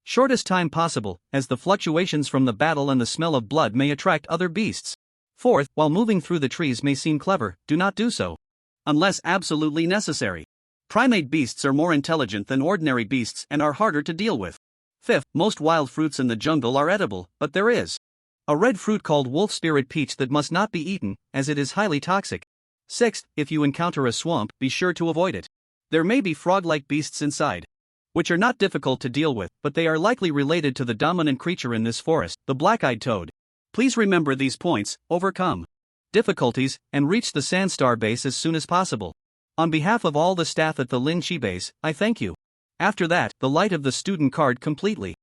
shortest time possible, as the fluctuations from the battle and the smell of blood may attract other beasts. Fourth, while moving through the trees may seem clever, do not do so unless absolutely necessary. Primate beasts are more intelligent than ordinary beasts and are harder to deal with. Fifth, most wild fruits in the jungle are edible, but there is a red fruit called wolf spirit peach that must not be eaten, as it is highly toxic. Sixth, if you encounter a swamp, be sure to avoid it. There may be frog-like beasts inside, which are not difficult to deal with, but they are likely related to the dominant creature in this forest, the black-eyed toad. Please remember these points, overcome difficulties, and reach the Sandstar base as soon as possible. On behalf of all the staff at the Lin Shi base, I thank you. After that, the light of the student card completely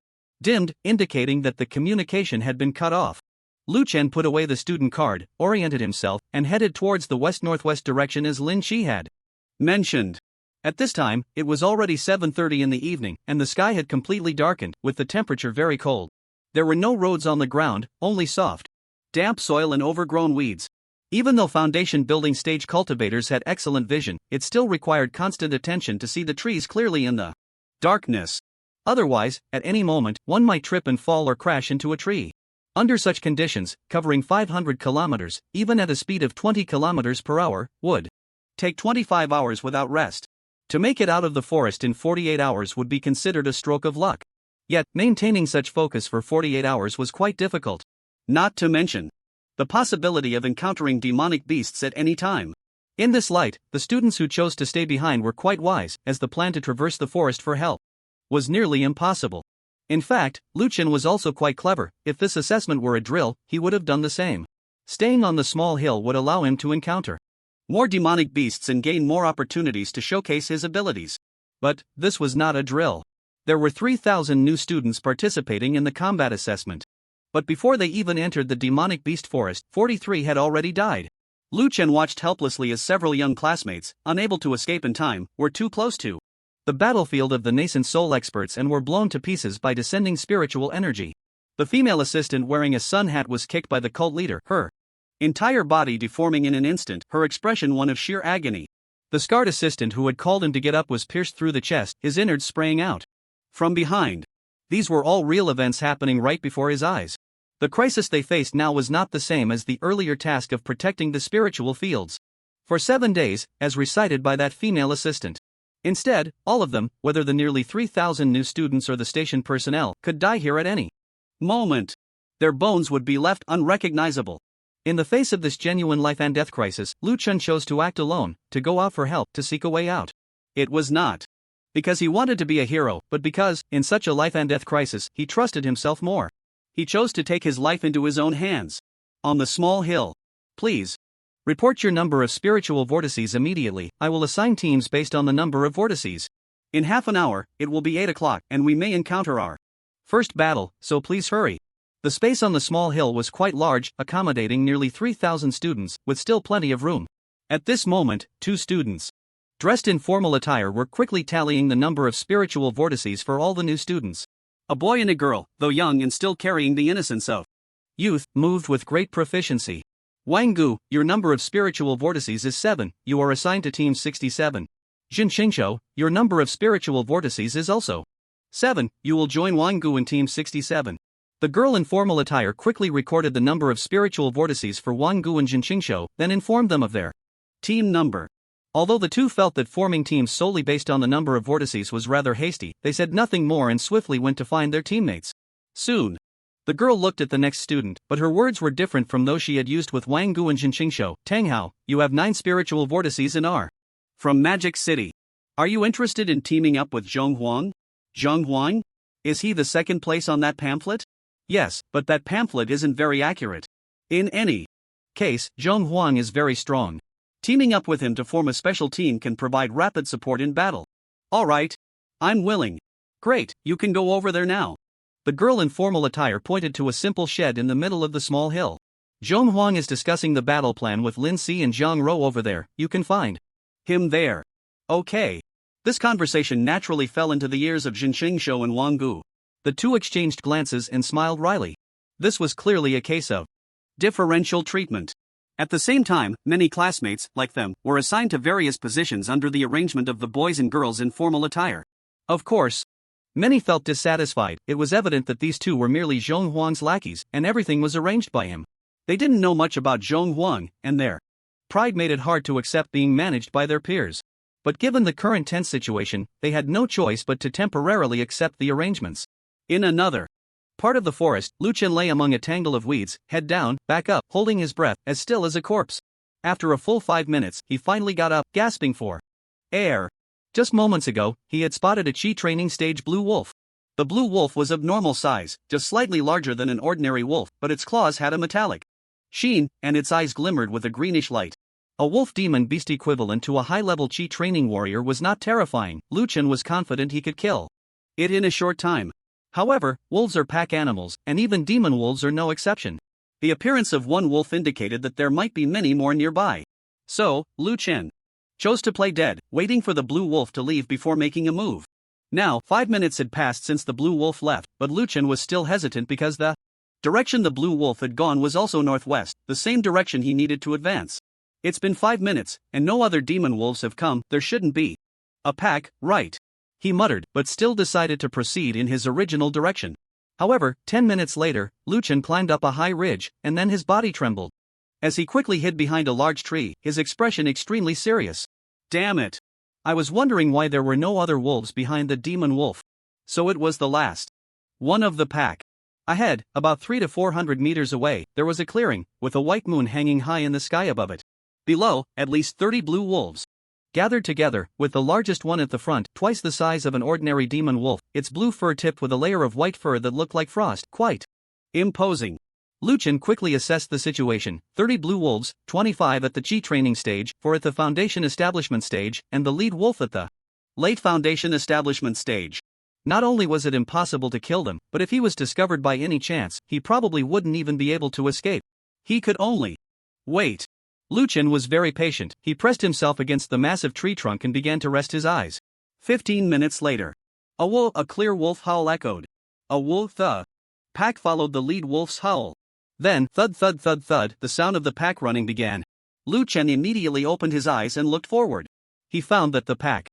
dimmed, indicating that the communication had been cut off. Lu Chen put away the student card, oriented himself, and headed towards the west-northwest direction as Lin Shi had mentioned. At this time, it was already 7:30 in the evening, and the sky had completely darkened, with the temperature very cold. There were no roads on the ground, only soft, damp soil and overgrown weeds. Even though foundation building stage cultivators had excellent vision, it still required constant attention to see the trees clearly in the darkness. Otherwise, at any moment, one might trip and fall or crash into a tree. Under such conditions, covering 500 kilometers, even at a speed of 20 kilometers per hour, would take 25 hours without rest. To make it out of the forest in 48 hours would be considered a stroke of luck. Yet, maintaining such focus for 48 hours was quite difficult. Not to mention the possibility of encountering demonic beasts at any time. In this light, the students who chose to stay behind were quite wise, as the plan to traverse the forest for help was nearly impossible. In fact, Lu Chen was also quite clever. If this assessment were a drill, he would have done the same. Staying on the small hill would allow him to encounter more demonic beasts and gain more opportunities to showcase his abilities. But this was not a drill. There were 3,000 new students participating in the combat assessment. But before they even entered the demonic beast forest, 43 had already died. Lu Chen watched helplessly as several young classmates, unable to escape in time, were too close to the battlefield of the nascent soul experts and were blown to pieces by descending spiritual energy. The female assistant wearing a sun hat was kicked by the cult leader, her entire body deforming in an instant, her expression one of sheer agony. The scarred assistant who had called him to get up was pierced through the chest, his innards spraying out from behind. These were all real events happening right before his eyes. The crisis they faced now was not the same as the earlier task of protecting the spiritual fields. For 7 days, as recited by that female assistant. Instead, all of them, whether the nearly 3,000 new students or the station personnel, could die here at any moment. Their bones would be left unrecognizable. In the face of this genuine life and death crisis, Lu Chen chose to act alone, to go out for help, to seek a way out. It was not because he wanted to be a hero, but because, in such a life and death crisis, he trusted himself more. He chose to take his life into his own hands. On the small hill. Please report your number of spiritual vortices immediately. I will assign teams based on the number of vortices. In half an hour, it will be 8 o'clock, and we may encounter our first battle, so please hurry. The space on the small hill was quite large, accommodating nearly 3,000 students, with still plenty of room. At this moment, 2 students, dressed in formal attire, were quickly tallying the number of spiritual vortices for all the new students. A boy and a girl, though young and still carrying the innocence of youth, moved with great proficiency. Wang Gu, your number of spiritual vortices is 7, you are assigned to team 67. Jin Qingshou, your number of spiritual vortices is also 7, you will join Wang Gu in team 67. The girl in formal attire quickly recorded the number of spiritual vortices for Wang Gu and Jin Qingshou, then informed them of their team number. Although the two felt that forming teams solely based on the number of vortices was rather hasty, they said nothing more and swiftly went to find their teammates. Soon, the girl looked at the next student, but her words were different from those she had used with Wang Gu and Jin Qingshou. Tang Hao, you have 9 spiritual vortices and are from Magic City. Are you interested in teaming up with Zhong Huang? Zhong Huang? Is he the second place on that pamphlet? Yes, but that pamphlet isn't very accurate. In any case, Zhong Huang is very strong. Teaming up with him to form a special team can provide rapid support in battle. All right. I'm willing. Great, you can go over there now. The girl in formal attire pointed to a simple shed in the middle of the small hill. Zhong Huang is discussing the battle plan with Lin Si and Zhang Rou over there, you can find him there. Okay. This conversation naturally fell into the ears of Jin Qingshou and Wang Gu. The two exchanged glances and smiled wryly. This was clearly a case of differential treatment. At the same time, many classmates, like them, were assigned to various positions under the arrangement of the boys and girls in formal attire. Of course, many felt dissatisfied. It was evident that these two were merely Zhong Huang's lackeys, and everything was arranged by him. They didn't know much about Zhong Huang, and their pride made it hard to accept being managed by their peers. But given the current tense situation, they had no choice but to temporarily accept the arrangements. In another part of the forest, Lu Chen lay among a tangle of weeds, head down, back up, holding his breath, as still as a corpse. After a full 5 minutes, he finally got up, gasping for air. Just moments ago, he had spotted a Qi training stage blue wolf. The blue wolf was of normal size, just slightly larger than an ordinary wolf, but its claws had a metallic sheen, and its eyes glimmered with a greenish light. A wolf demon beast equivalent to a high-level Qi training warrior was not terrifying. Lu Chen was confident he could kill it in a short time. However, wolves are pack animals, and even demon wolves are no exception. The appearance of one wolf indicated that there might be many more nearby. So, Lu Chen chose to play dead, waiting for the blue wolf to leave before making a move. Now, 5 minutes had passed since the blue wolf left, but Lu Chen was still hesitant because the direction the blue wolf had gone was also northwest, the same direction he needed to advance. It's been 5 minutes, and no other demon wolves have come. There shouldn't be a pack, right? He muttered, but still decided to proceed in his original direction. However, 10 minutes later, Lu Chen climbed up a high ridge, and then his body trembled. As he quickly hid behind a large tree, his expression extremely serious. Damn it! I was wondering why there were no other wolves behind the demon wolf. So it was the last one of the pack. Ahead, about 300 to 400 meters away, there was a clearing, with a white moon hanging high in the sky above it. Below, at least 30 blue wolves. gathered together, with the largest one at the front, twice the size of an ordinary demon wolf, its blue fur tipped with a layer of white fur that looked like frost. Quite imposing. Lu Chen quickly assessed the situation: 30 blue wolves, 25 at the Chi training stage, 4 at the Foundation establishment stage, and the lead wolf at the late Foundation establishment stage. Not only was it impossible to kill them, but if he was discovered by any chance, he probably wouldn't even be able to escape. He could only wait. Lu Chen was very patient. He pressed himself against the massive tree trunk and began to rest his eyes. 15 minutes later. A clear wolf howl echoed. A wolf the pack followed the lead wolf's howl. Then, thud thud thud thud, the sound of the pack running began. Lu Chen immediately opened his eyes and looked forward. He found that the pack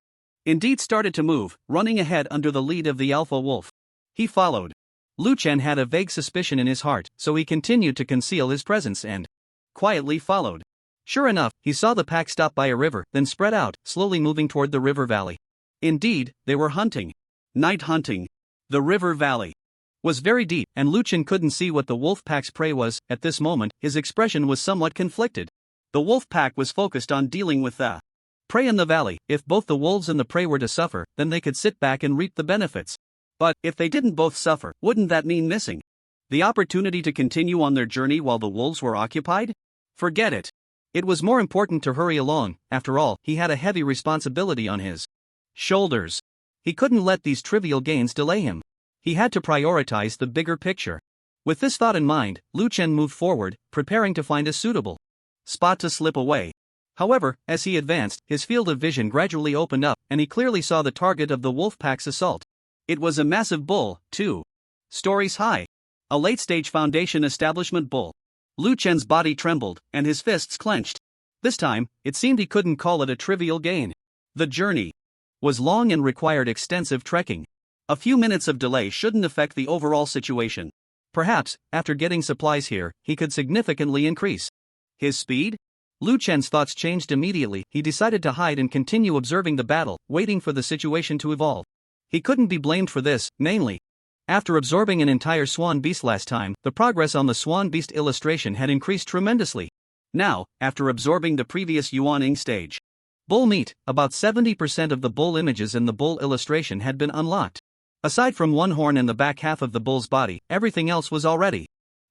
indeed started to move, running ahead under the lead of the alpha wolf. He followed. Lu Chen had a vague suspicion in his heart, so he continued to conceal his presence and quietly followed. Sure enough, he saw the pack stop by a river, then spread out, slowly moving toward the river valley. Indeed, they were hunting. Night hunting. The river valley was very deep, and Lu Chen couldn't see what the wolf pack's prey was. At this moment, his expression was somewhat conflicted. The wolf pack was focused on dealing with the prey in the valley. If both the wolves and the prey were to suffer, then they could sit back and reap the benefits. But, if they didn't both suffer, wouldn't that mean missing the opportunity to continue on their journey while the wolves were occupied? Forget it. It was more important to hurry along. After all, he had a heavy responsibility on his shoulders. He couldn't let these trivial gains delay him. He had to prioritize the bigger picture. With this thought in mind, Lu Chen moved forward, preparing to find a suitable spot to slip away. However, as he advanced, his field of vision gradually opened up, and he clearly saw the target of the wolf pack's assault. It was a massive bull, 2 stories high. A late-stage Foundation establishment bull. Lu Chen's body trembled, and his fists clenched. This time, it seemed he couldn't call it a trivial gain. The journey was long and required extensive trekking. A few minutes of delay shouldn't affect the overall situation. Perhaps, after getting supplies here, he could significantly increase his speed? Lu Chen's thoughts changed immediately. He decided to hide and continue observing the battle, waiting for the situation to evolve. He couldn't be blamed for this, mainly after absorbing an entire swan beast last time, the progress on the swan beast illustration had increased tremendously. Now, after absorbing the previous Yuaning stage bull meat, about 70% of the bull images in the bull illustration had been unlocked. Aside from one horn and the back half of the bull's body, everything else was already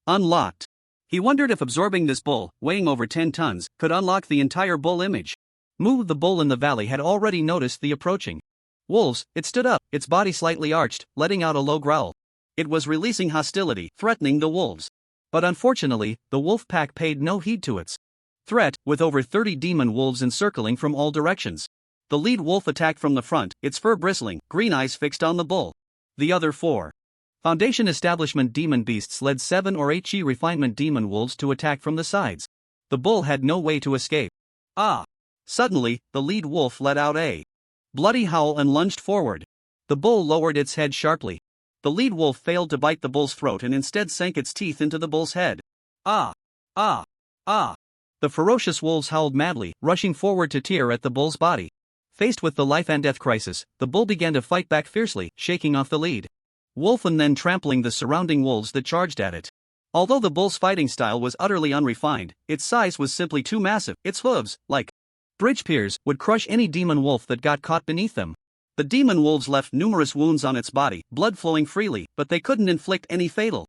unlocked. He wondered if absorbing this bull, weighing over 10 tons, could unlock the entire bull image. Moo the bull in the valley had already noticed the approaching wolves. It stood up, its body slightly arched, letting out a low growl. It was releasing hostility, threatening the wolves. But unfortunately, the wolf pack paid no heed to its threat, with over 30 demon wolves encircling from all directions. The lead wolf attacked from the front, its fur bristling, green eyes fixed on the bull. The other 4 Foundation establishment demon beasts led 7 or 8 Chi refinement demon wolves to attack from the sides. The bull had no way to escape. Suddenly, the lead wolf let out a bloody howl and lunged forward. The bull lowered its head sharply. The lead wolf failed to bite the bull's throat and instead sank its teeth into the bull's head. The ferocious wolves howled madly, rushing forward to tear at the bull's body. Faced with the life and death crisis, the bull began to fight back fiercely, shaking off the lead wolf and then trampling the surrounding wolves that charged at it. Although the bull's fighting style was utterly unrefined, its size was simply too massive. Its hooves, like bridge piers, would crush any demon wolf that got caught beneath them. The demon wolves left numerous wounds on its body, blood flowing freely, but they couldn't inflict any fatal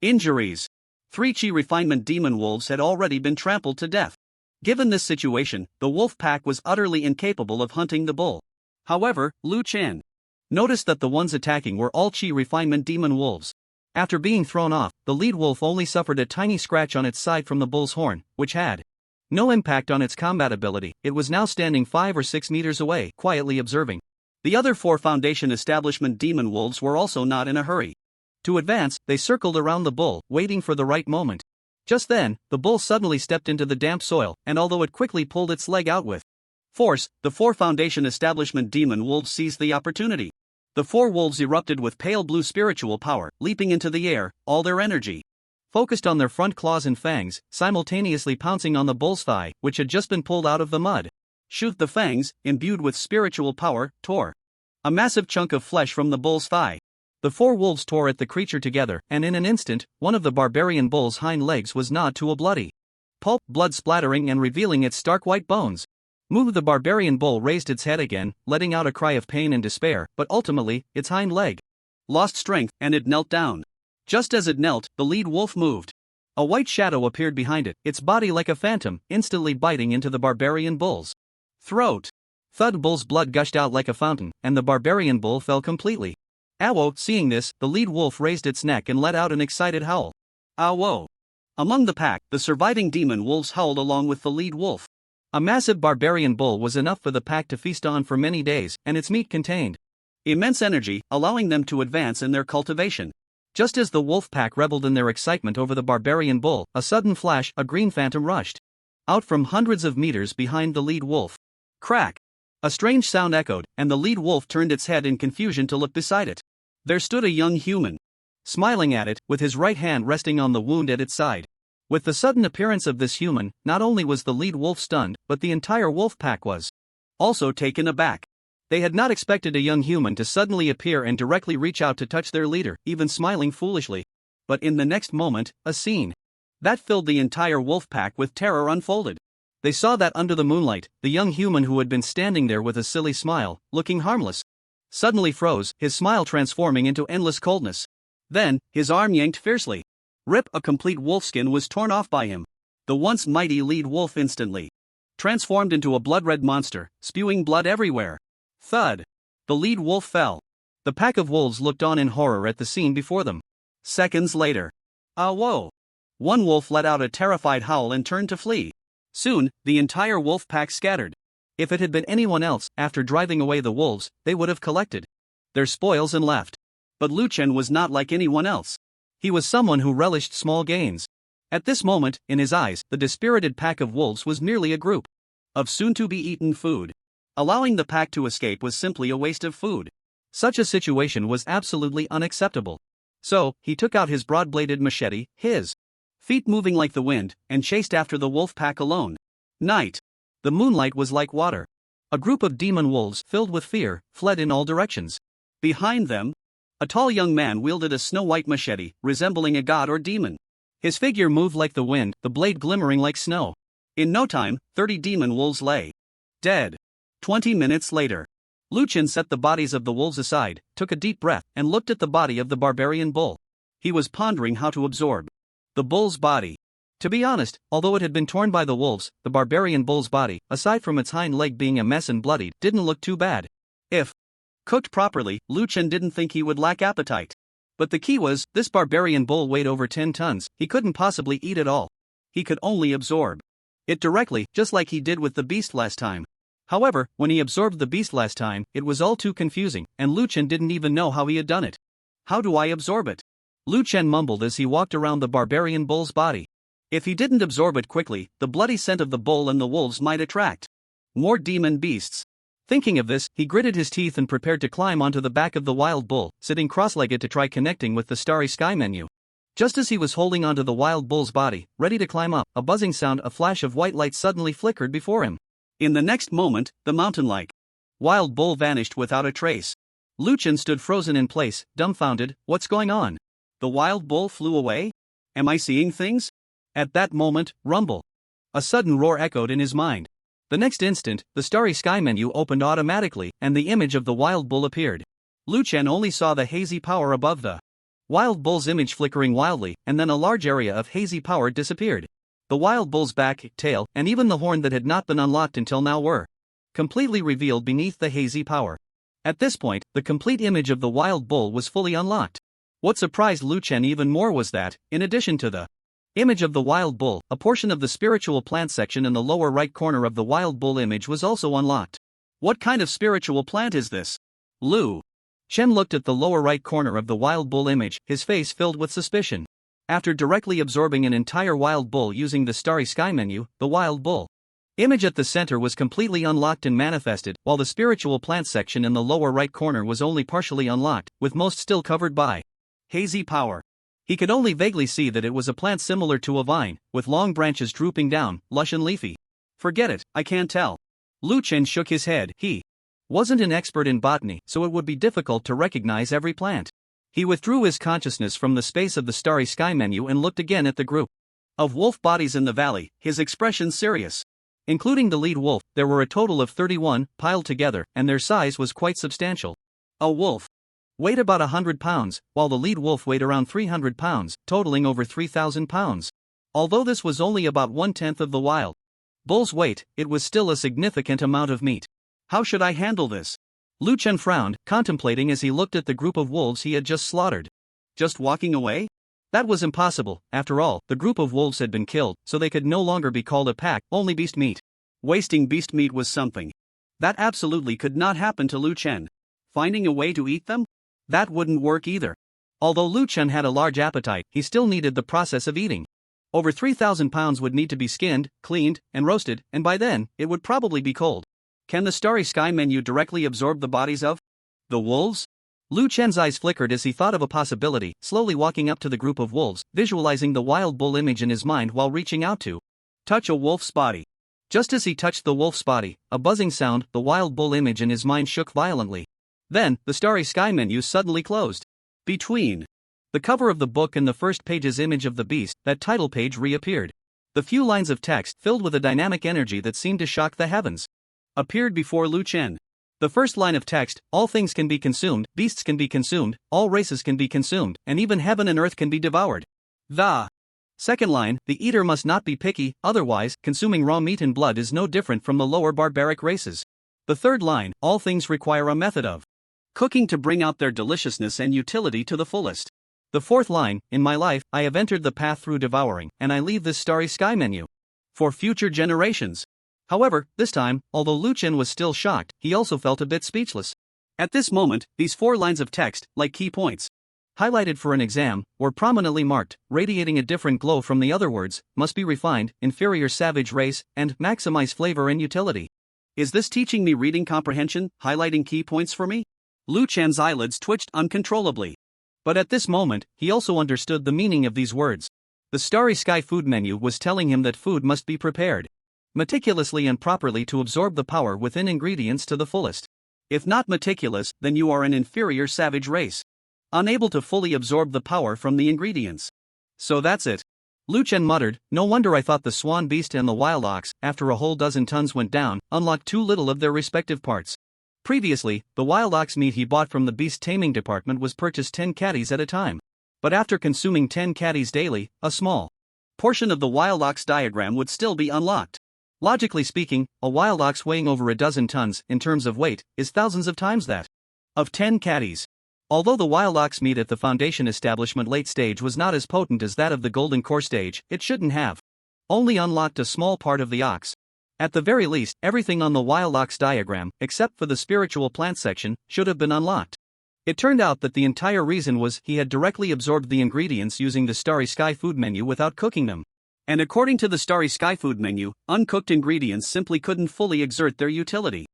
injuries. 3 Chi refinement demon wolves had already been trampled to death. Given this situation, the wolf pack was utterly incapable of hunting the bull. However, Lu Chen noticed that the ones attacking were all Chi refinement demon wolves. After being thrown off, the lead wolf only suffered a tiny scratch on its side from the bull's horn, which had no impact on its combat ability. It was now standing 5 or 6 meters away, quietly observing. The other 4 Foundation establishment demon wolves were also not in a hurry to advance. They circled around the bull, waiting for the right moment. Just then, the bull suddenly stepped into the damp soil, and although it quickly pulled its leg out with force, the 4 Foundation establishment demon wolves seized the opportunity. The 4 wolves erupted with pale blue spiritual power, leaping into the air, all their energy focused on their front claws and fangs, simultaneously pouncing on the bull's thigh, which had just been pulled out of the mud. Shoot! The fangs, imbued with spiritual power, tore a massive chunk of flesh from the bull's thigh. The 4 wolves tore at the creature together, and in an instant, one of the barbarian bull's hind legs was gnawed to a bloody pulp, blood splattering and revealing its stark white bones. Moo, the barbarian bull raised its head again, letting out a cry of pain and despair, but ultimately, its hind leg lost strength, and it knelt down. Just as it knelt, the lead wolf moved. A white shadow appeared behind it, its body like a phantom, instantly biting into the barbarian bull's throat. Thud, bull's blood gushed out like a fountain, and the barbarian bull fell completely. Ow! Seeing this, the lead wolf raised its neck and let out an excited howl. Ow! Among the pack, the surviving demon wolves howled along with the lead wolf. A massive barbarian bull was enough for the pack to feast on for many days, and its meat contained immense energy, allowing them to advance in their cultivation. Just as the wolf pack reveled in their excitement over the barbarian bull, a sudden flash, a green phantom rushed out from hundreds of meters behind the lead wolf. Crack! A strange sound echoed, and the lead wolf turned its head in confusion to look beside it. There stood a young human, smiling at it, with his right hand resting on the wound at its side. With the sudden appearance of this human, not only was the lead wolf stunned, but the entire wolf pack was also taken aback. They had not expected a young human to suddenly appear and directly reach out to touch their leader, even smiling foolishly. But in the next moment, a scene that filled the entire wolf pack with terror unfolded. They saw that under the moonlight, the young human who had been standing there with a silly smile, looking harmless, suddenly froze, his smile transforming into endless coldness. Then, his arm yanked fiercely. Rip! A complete wolfskin was torn off by him. The once mighty lead wolf instantly transformed into a blood-red monster, spewing blood everywhere. Thud! The lead wolf fell. The pack of wolves looked on in horror at the scene before them. Seconds later, whoa! One wolf let out a terrified howl and turned to flee. Soon, the entire wolf pack scattered. If it had been anyone else, after driving away the wolves, they would have collected their spoils and left. But Lu Chen was not like anyone else. He was someone who relished small gains. At this moment, in his eyes, the dispirited pack of wolves was merely a group of soon-to-be-eaten food. Allowing the pack to escape was simply a waste of food. Such a situation was absolutely unacceptable. So, he took out his broad-bladed machete, his feet moving like the wind, and chased after the wolf pack alone. Night. The moonlight was like water. A group of demon wolves, filled with fear, fled in all directions. Behind them, a tall young man wielded a snow-white machete, resembling a god or demon. His figure moved like the wind, the blade glimmering like snow. In no time, 30 demon wolves lay dead. 20 minutes later, Lu Chen set the bodies of the wolves aside, took a deep breath, and looked at the body of the barbarian bull. He was pondering how to absorb the bull's body. To be honest, although it had been torn by the wolves, the barbarian bull's body, aside from its hind leg being a mess and bloodied, didn't look too bad. If cooked properly, Lu Chen didn't think he would lack appetite. But the key was, this barbarian bull weighed over 10 tons, he couldn't possibly eat it all. He could only absorb it directly, just like he did with the beast last time. However, when he absorbed the beast last time, it was all too confusing, and Lu Chen didn't even know how he had done it. How do I absorb it? Lu Chen mumbled as he walked around the barbarian bull's body. If he didn't absorb it quickly, the bloody scent of the bull and the wolves might attract more demon beasts. Thinking of this, he gritted his teeth and prepared to climb onto the back of the wild bull, sitting cross-legged to try connecting with the starry sky menu. Just as he was holding onto the wild bull's body, ready to climb up, a buzzing sound, a flash of white light suddenly flickered before him. In the next moment, the mountain-like wild bull vanished without a trace. Lu Chen stood frozen in place, dumbfounded. What's going on? The wild bull flew away? Am I seeing things? At that moment, rumble. A sudden roar echoed in his mind. The next instant, the starry sky menu opened automatically, and the image of the wild bull appeared. Lu Chen only saw the hazy power above the wild bull's image flickering wildly, and then a large area of hazy power disappeared. The wild bull's back, tail, and even the horn that had not been unlocked until now were completely revealed beneath the hazy power. At this point, the complete image of the wild bull was fully unlocked. What surprised Lu Chen even more was that, in addition to the image of the wild bull, a portion of the spiritual plant section in the lower right corner of the wild bull image was also unlocked. What kind of spiritual plant is this? Lu Chen looked at the lower right corner of the wild bull image, his face filled with suspicion. After directly absorbing an entire wild bull using the starry sky menu, the wild bull image at the center was completely unlocked and manifested, while the spiritual plant section in the lower right corner was only partially unlocked, with most still covered by hazy power. He could only vaguely see that it was a plant similar to a vine, with long branches drooping down, lush and leafy. Forget it, I can't tell. Lu Chen shook his head. He wasn't an expert in botany, so it would be difficult to recognize every plant. He withdrew his consciousness from the space of the starry sky menu and looked again at the group of wolf bodies in the valley, his expression serious. Including the lead wolf, there were a total of 31, piled together, and their size was quite substantial. A wolf weighed about 100 pounds, while the lead wolf weighed around 300 pounds, totaling over 3,000 pounds. Although this was only about 1/10 of the wild bull's weight, it was still a significant amount of meat. How should I handle this? Lu Chen frowned, contemplating as he looked at the group of wolves he had just slaughtered. Just walking away? That was impossible. After all, the group of wolves had been killed, so they could no longer be called a pack, only beast meat. Wasting beast meat was something that absolutely could not happen to Lu Chen. Finding a way to eat them? That wouldn't work either. Although Lu Chen had a large appetite, he still needed the process of eating. Over 3,000 pounds would need to be skinned, cleaned, and roasted, and by then, it would probably be cold. Can the Starry Sky menu directly absorb the bodies of the wolves? Lu Chen's eyes flickered as he thought of a possibility, slowly walking up to the group of wolves, visualizing the wild bull image in his mind while reaching out to touch a wolf's body. Just as he touched the wolf's body, a buzzing sound, the wild bull image in his mind shook violently. Then, the Starry Sky menu suddenly closed. Between the cover of the book and the first page's image of the beast, that title page reappeared. The few lines of text, filled with a dynamic energy that seemed to shock the heavens, appeared before Lu Chen. The first line of text, all things can be consumed, beasts can be consumed, all races can be consumed, and even heaven and earth can be devoured. The second line, the eater must not be picky, otherwise, consuming raw meat and blood is no different from the lower barbaric races. The third line, all things require a method of cooking to bring out their deliciousness and utility to the fullest. The fourth line, in my life, I have entered the path through devouring, and I leave this Starry Sky menu for future generations. However, this time, although Lu Chen was still shocked, he also felt a bit speechless. At this moment, these 4 lines of text, like key points highlighted for an exam, were prominently marked, radiating a different glow from the other words: must be refined, inferior savage race, and maximize flavor and utility. Is this teaching me reading comprehension, highlighting key points for me? Lu Chen's eyelids twitched uncontrollably. But at this moment, he also understood the meaning of these words. The Starry Sky food menu was telling him that food must be prepared meticulously and properly to absorb the power within ingredients to the fullest. If not meticulous, then you are an inferior savage race, unable to fully absorb the power from the ingredients. So that's it. Lu Chen muttered, no wonder I thought the swan beast and the wild ox, after a whole dozen tons went down, unlocked too little of their respective parts. Previously, the wild ox meat he bought from the beast taming department was purchased 10 catties at a time. But after consuming 10 catties daily, a small portion of the wild ox diagram would still be unlocked. Logically speaking, a wild ox weighing over a dozen tons, in terms of weight, is thousands of times that of 10 catties. Although the wild ox meat at the Foundation establishment late stage was not as potent as that of the golden core stage, it shouldn't have only unlocked a small part of the ox. At the very least, everything on the wild ox diagram, except for the spiritual plant section, should have been unlocked. It turned out that the entire reason was he had directly absorbed the ingredients using the Starry Sky food menu without cooking them. And according to the Starry Sky food menu, uncooked ingredients simply couldn't fully exert their utility.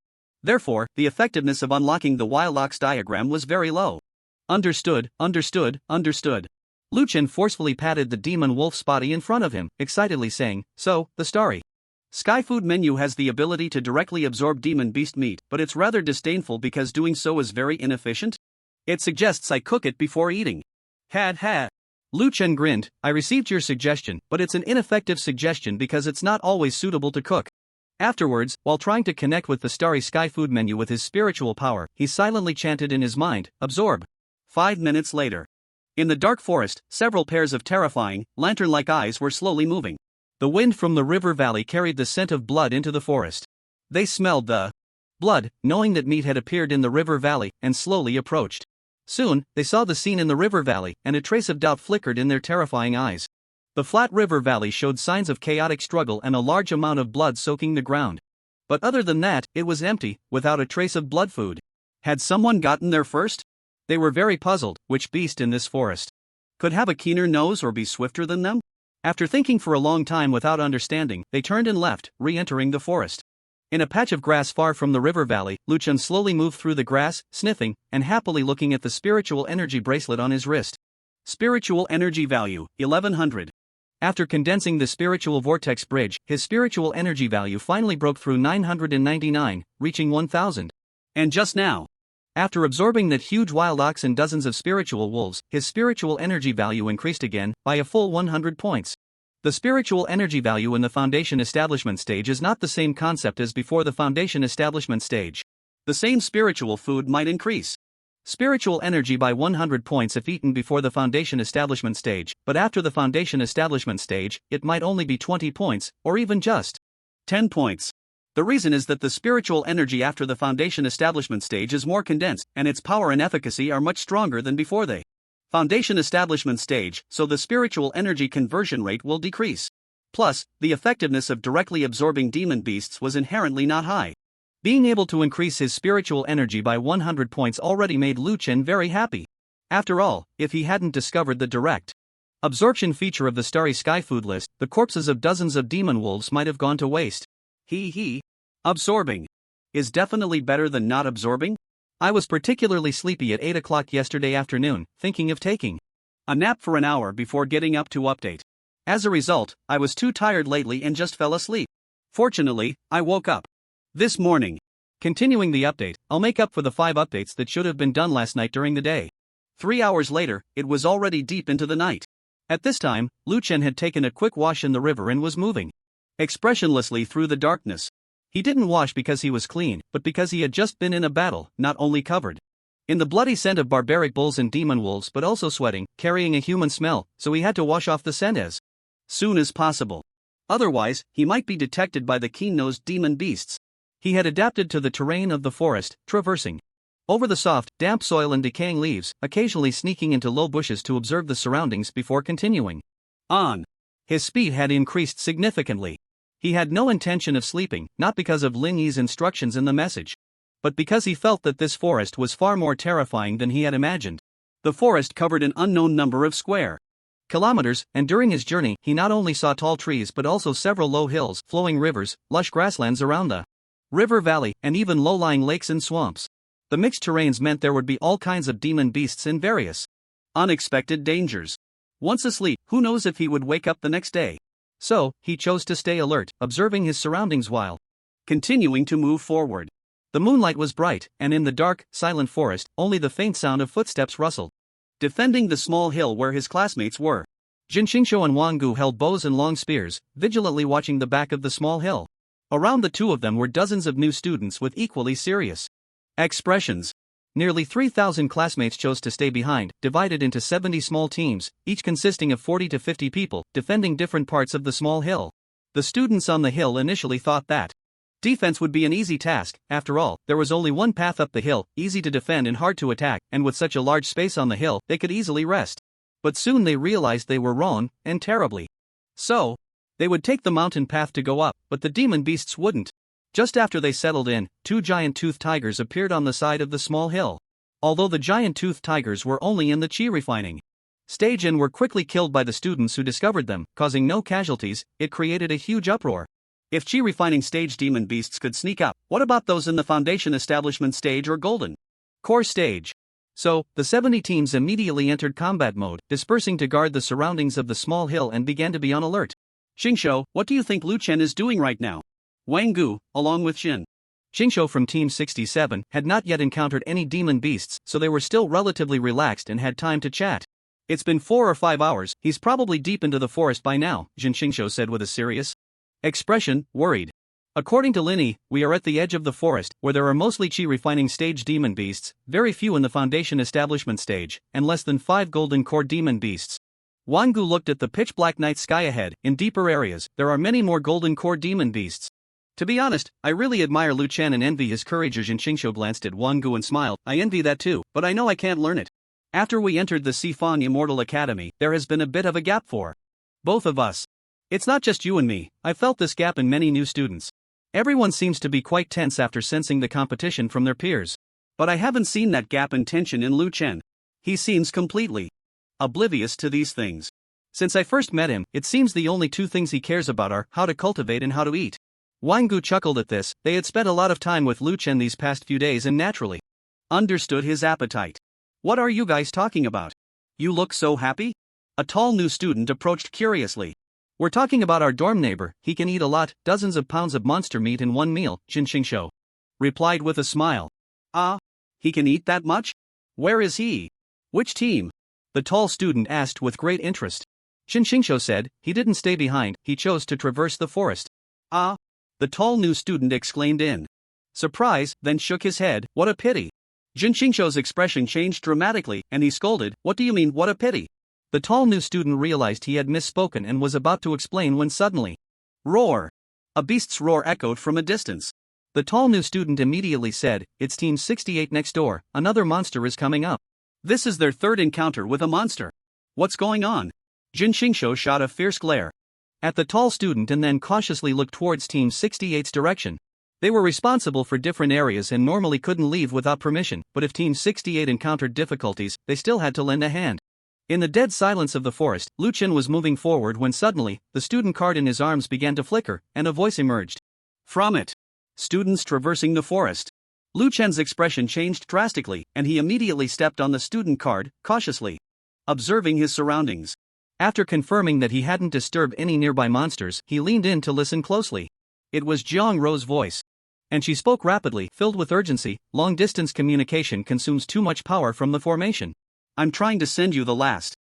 Therefore, the effectiveness of unlocking the wild ox diagram was very low. Understood, understood, understood. Lu Chen forcefully patted the demon wolf's body in front of him, excitedly saying, so, the Starry Sky food menu has the ability to directly absorb demon beast meat, but it's rather disdainful because doing so is very inefficient? It suggests I cook it before eating. Had. Lu Chen grinned, I received your suggestion, but it's an ineffective suggestion because it's not always suitable to cook. Afterwards, while trying to connect with the Starry Sky food menu with his spiritual power, he silently chanted in his mind, absorb. 5 minutes later. In the dark forest, several pairs of terrifying, lantern-like eyes were slowly moving. The wind from the river valley carried the scent of blood into the forest. They smelled the blood, knowing that meat had appeared in the river valley, and slowly approached. Soon, they saw the scene in the river valley, and a trace of doubt flickered in their terrifying eyes. The flat river valley showed signs of chaotic struggle and a large amount of blood soaking the ground. But other than that, it was empty, without a trace of blood food. Had someone gotten there first? They were very puzzled, which beast in this forest could have a keener nose or be swifter than them? After thinking for a long time without understanding, they turned and left, re-entering the forest. In a patch of grass far from the river valley, Lu Chen slowly moved through the grass, sniffing, and happily looking at the spiritual energy bracelet on his wrist. Spiritual energy value, 1100. After condensing the spiritual vortex bridge, his spiritual energy value finally broke through 999, reaching 1000. And just now, after absorbing that huge wild ox and dozens of spiritual wolves, his spiritual energy value increased again, by a full 100 points. The spiritual energy value in the foundation establishment stage is not the same concept as before the foundation establishment stage. The same spiritual food might increase spiritual energy by 100 points if eaten before the foundation establishment stage, but after the foundation establishment stage, it might only be 20 points, or even just 10 points. The reason is that the spiritual energy after the foundation establishment stage is more condensed, and its power and efficacy are much stronger than before the foundation establishment stage, so the spiritual energy conversion rate will decrease. Plus, the effectiveness of directly absorbing demon beasts was inherently not high. Being able to increase his spiritual energy by 100 points already made Lu Chen very happy. After all, if he hadn't discovered the direct absorption feature of the Starry Sky food list, the corpses of dozens of demon wolves might have gone to waste. Absorbing is definitely better than not absorbing. I was particularly sleepy at 8 o'clock yesterday afternoon, thinking of taking a nap for an hour before getting up to update. As a result, I was too tired lately and just fell asleep. Fortunately, I woke up this morning. Continuing the update, I'll make up for the 5 updates that should have been done last night during the day. 3 hours later, it was already deep into the night. At this time, Lu Chen had taken a quick wash in the river and was moving expressionlessly through the darkness. He didn't wash because he was clean, but because he had just been in a battle, not only covered in the bloody scent of barbaric bulls and demon wolves but also sweating, carrying a human smell, so he had to wash off the scent as soon as possible. Otherwise, he might be detected by the keen-nosed demon beasts. He had adapted to the terrain of the forest, traversing over the soft, damp soil and decaying leaves, occasionally sneaking into low bushes to observe the surroundings before continuing on. His speed had increased significantly. He had no intention of sleeping, not because of Lin Yi's instructions in the message, but because he felt that this forest was far more terrifying than he had imagined. The forest covered an unknown number of square kilometers, and during his journey, he not only saw tall trees but also several low hills, flowing rivers, lush grasslands around the river valley, and even low-lying lakes and swamps. The mixed terrains meant there would be all kinds of demon beasts and various unexpected dangers. Once asleep, who knows if he would wake up the next day? So, he chose to stay alert, observing his surroundings while continuing to move forward. The moonlight was bright, and in the dark, silent forest, only the faint sound of footsteps rustled. Defending the small hill where his classmates were, Jin Xingqiu and Wang Gu held bows and long spears, vigilantly watching the back of the small hill. Around the two of them were dozens of new students with equally serious expressions. Nearly 3,000 classmates chose to stay behind, divided into 70 small teams, each consisting of 40 to 50 people, defending different parts of the small hill. The students on the hill initially thought that defense would be an easy task. After all, there was only one path up the hill, easy to defend and hard to attack, and with such a large space on the hill, they could easily rest. But soon they realized they were wrong, and terribly so. They would take the mountain path to go up, but the demon beasts wouldn't. Just after they settled in, 2 giant-toothed tigers appeared on the side of the small hill. Although the giant-toothed tigers were only in the chi refining stage and were quickly killed by the students who discovered them, causing no casualties, it created a huge uproar. If chi refining stage demon beasts could sneak up, what about those in the foundation establishment stage or golden core stage? So, the 70 teams immediately entered combat mode, dispersing to guard the surroundings of the small hill and began to be on alert. Xingqiu, what do you think Lu Chen is doing right now? Wang Gu, along with Xin Xingqiu from Team 67, had not yet encountered any demon beasts, so they were still relatively relaxed and had time to chat. It's been 4 or 5 hours, he's probably deep into the forest by now, Jin Xingqiu said with a serious expression, worried. According to Lin Yi, we are at the edge of the forest, where there are mostly chi refining stage demon beasts, very few in the foundation establishment stage, and less than 5 golden core demon beasts. Wang Gu looked at the pitch-black night sky ahead. In deeper areas, there are many more golden core demon beasts. To be honest, I really admire Lu Chen and envy his courage. Jin Xingqiu glanced at Wang Gu and smiled. I envy that too, but I know I can't learn it. After we entered the Sifan Immortal Academy, there has been a bit of a gap for both of us. It's not just you and me, I felt this gap in many new students. Everyone seems to be quite tense after sensing the competition from their peers. But I haven't seen that gap in tension in Lu Chen. He seems completely oblivious to these things. Since I first met him, it seems the only 2 things he cares about are how to cultivate and how to eat. Wang Gu chuckled at this. They had spent a lot of time with Lu Chen these past few days and naturally understood his appetite. What are you guys talking about? You look so happy? A tall new student approached curiously. We're talking about our dorm neighbor. He can eat a lot, dozens of pounds of monster meat in one meal, Jin Xingqiu replied with a smile. Ah, he can eat that much? Where is he? Which team? The tall student asked with great interest. Jin Xingqiu said. He didn't stay behind, he chose to traverse the forest. Ah! The tall new student exclaimed in surprise, then shook his head. What a pity! Jin Xingqiu's expression changed dramatically, and he scolded, What do you mean, what a pity? The tall new student realized he had misspoken and was about to explain when suddenly, roar! A beast's roar echoed from a distance. The tall new student immediately said, It's Team 68 next door, another monster is coming up. This is their third encounter with a monster. What's going on? Jin Xingqiu shot a fierce glare at the tall student and then cautiously looked towards Team 68's direction. They were responsible for different areas and normally couldn't leave without permission, but if Team 68 encountered difficulties, they still had to lend a hand. In the dead silence of the forest, Lu Chen was moving forward when suddenly, the student card in his arms began to flicker, and a voice emerged from it. Students traversing the forest. Lu Chen's expression changed drastically, and he immediately stepped on the student card, cautiously observing his surroundings. After confirming that he hadn't disturbed any nearby monsters, he leaned in to listen closely. It was Jiang Ro's voice. And she spoke rapidly, filled with urgency. Long-distance communication consumes too much power from the formation. I'm trying to send you the last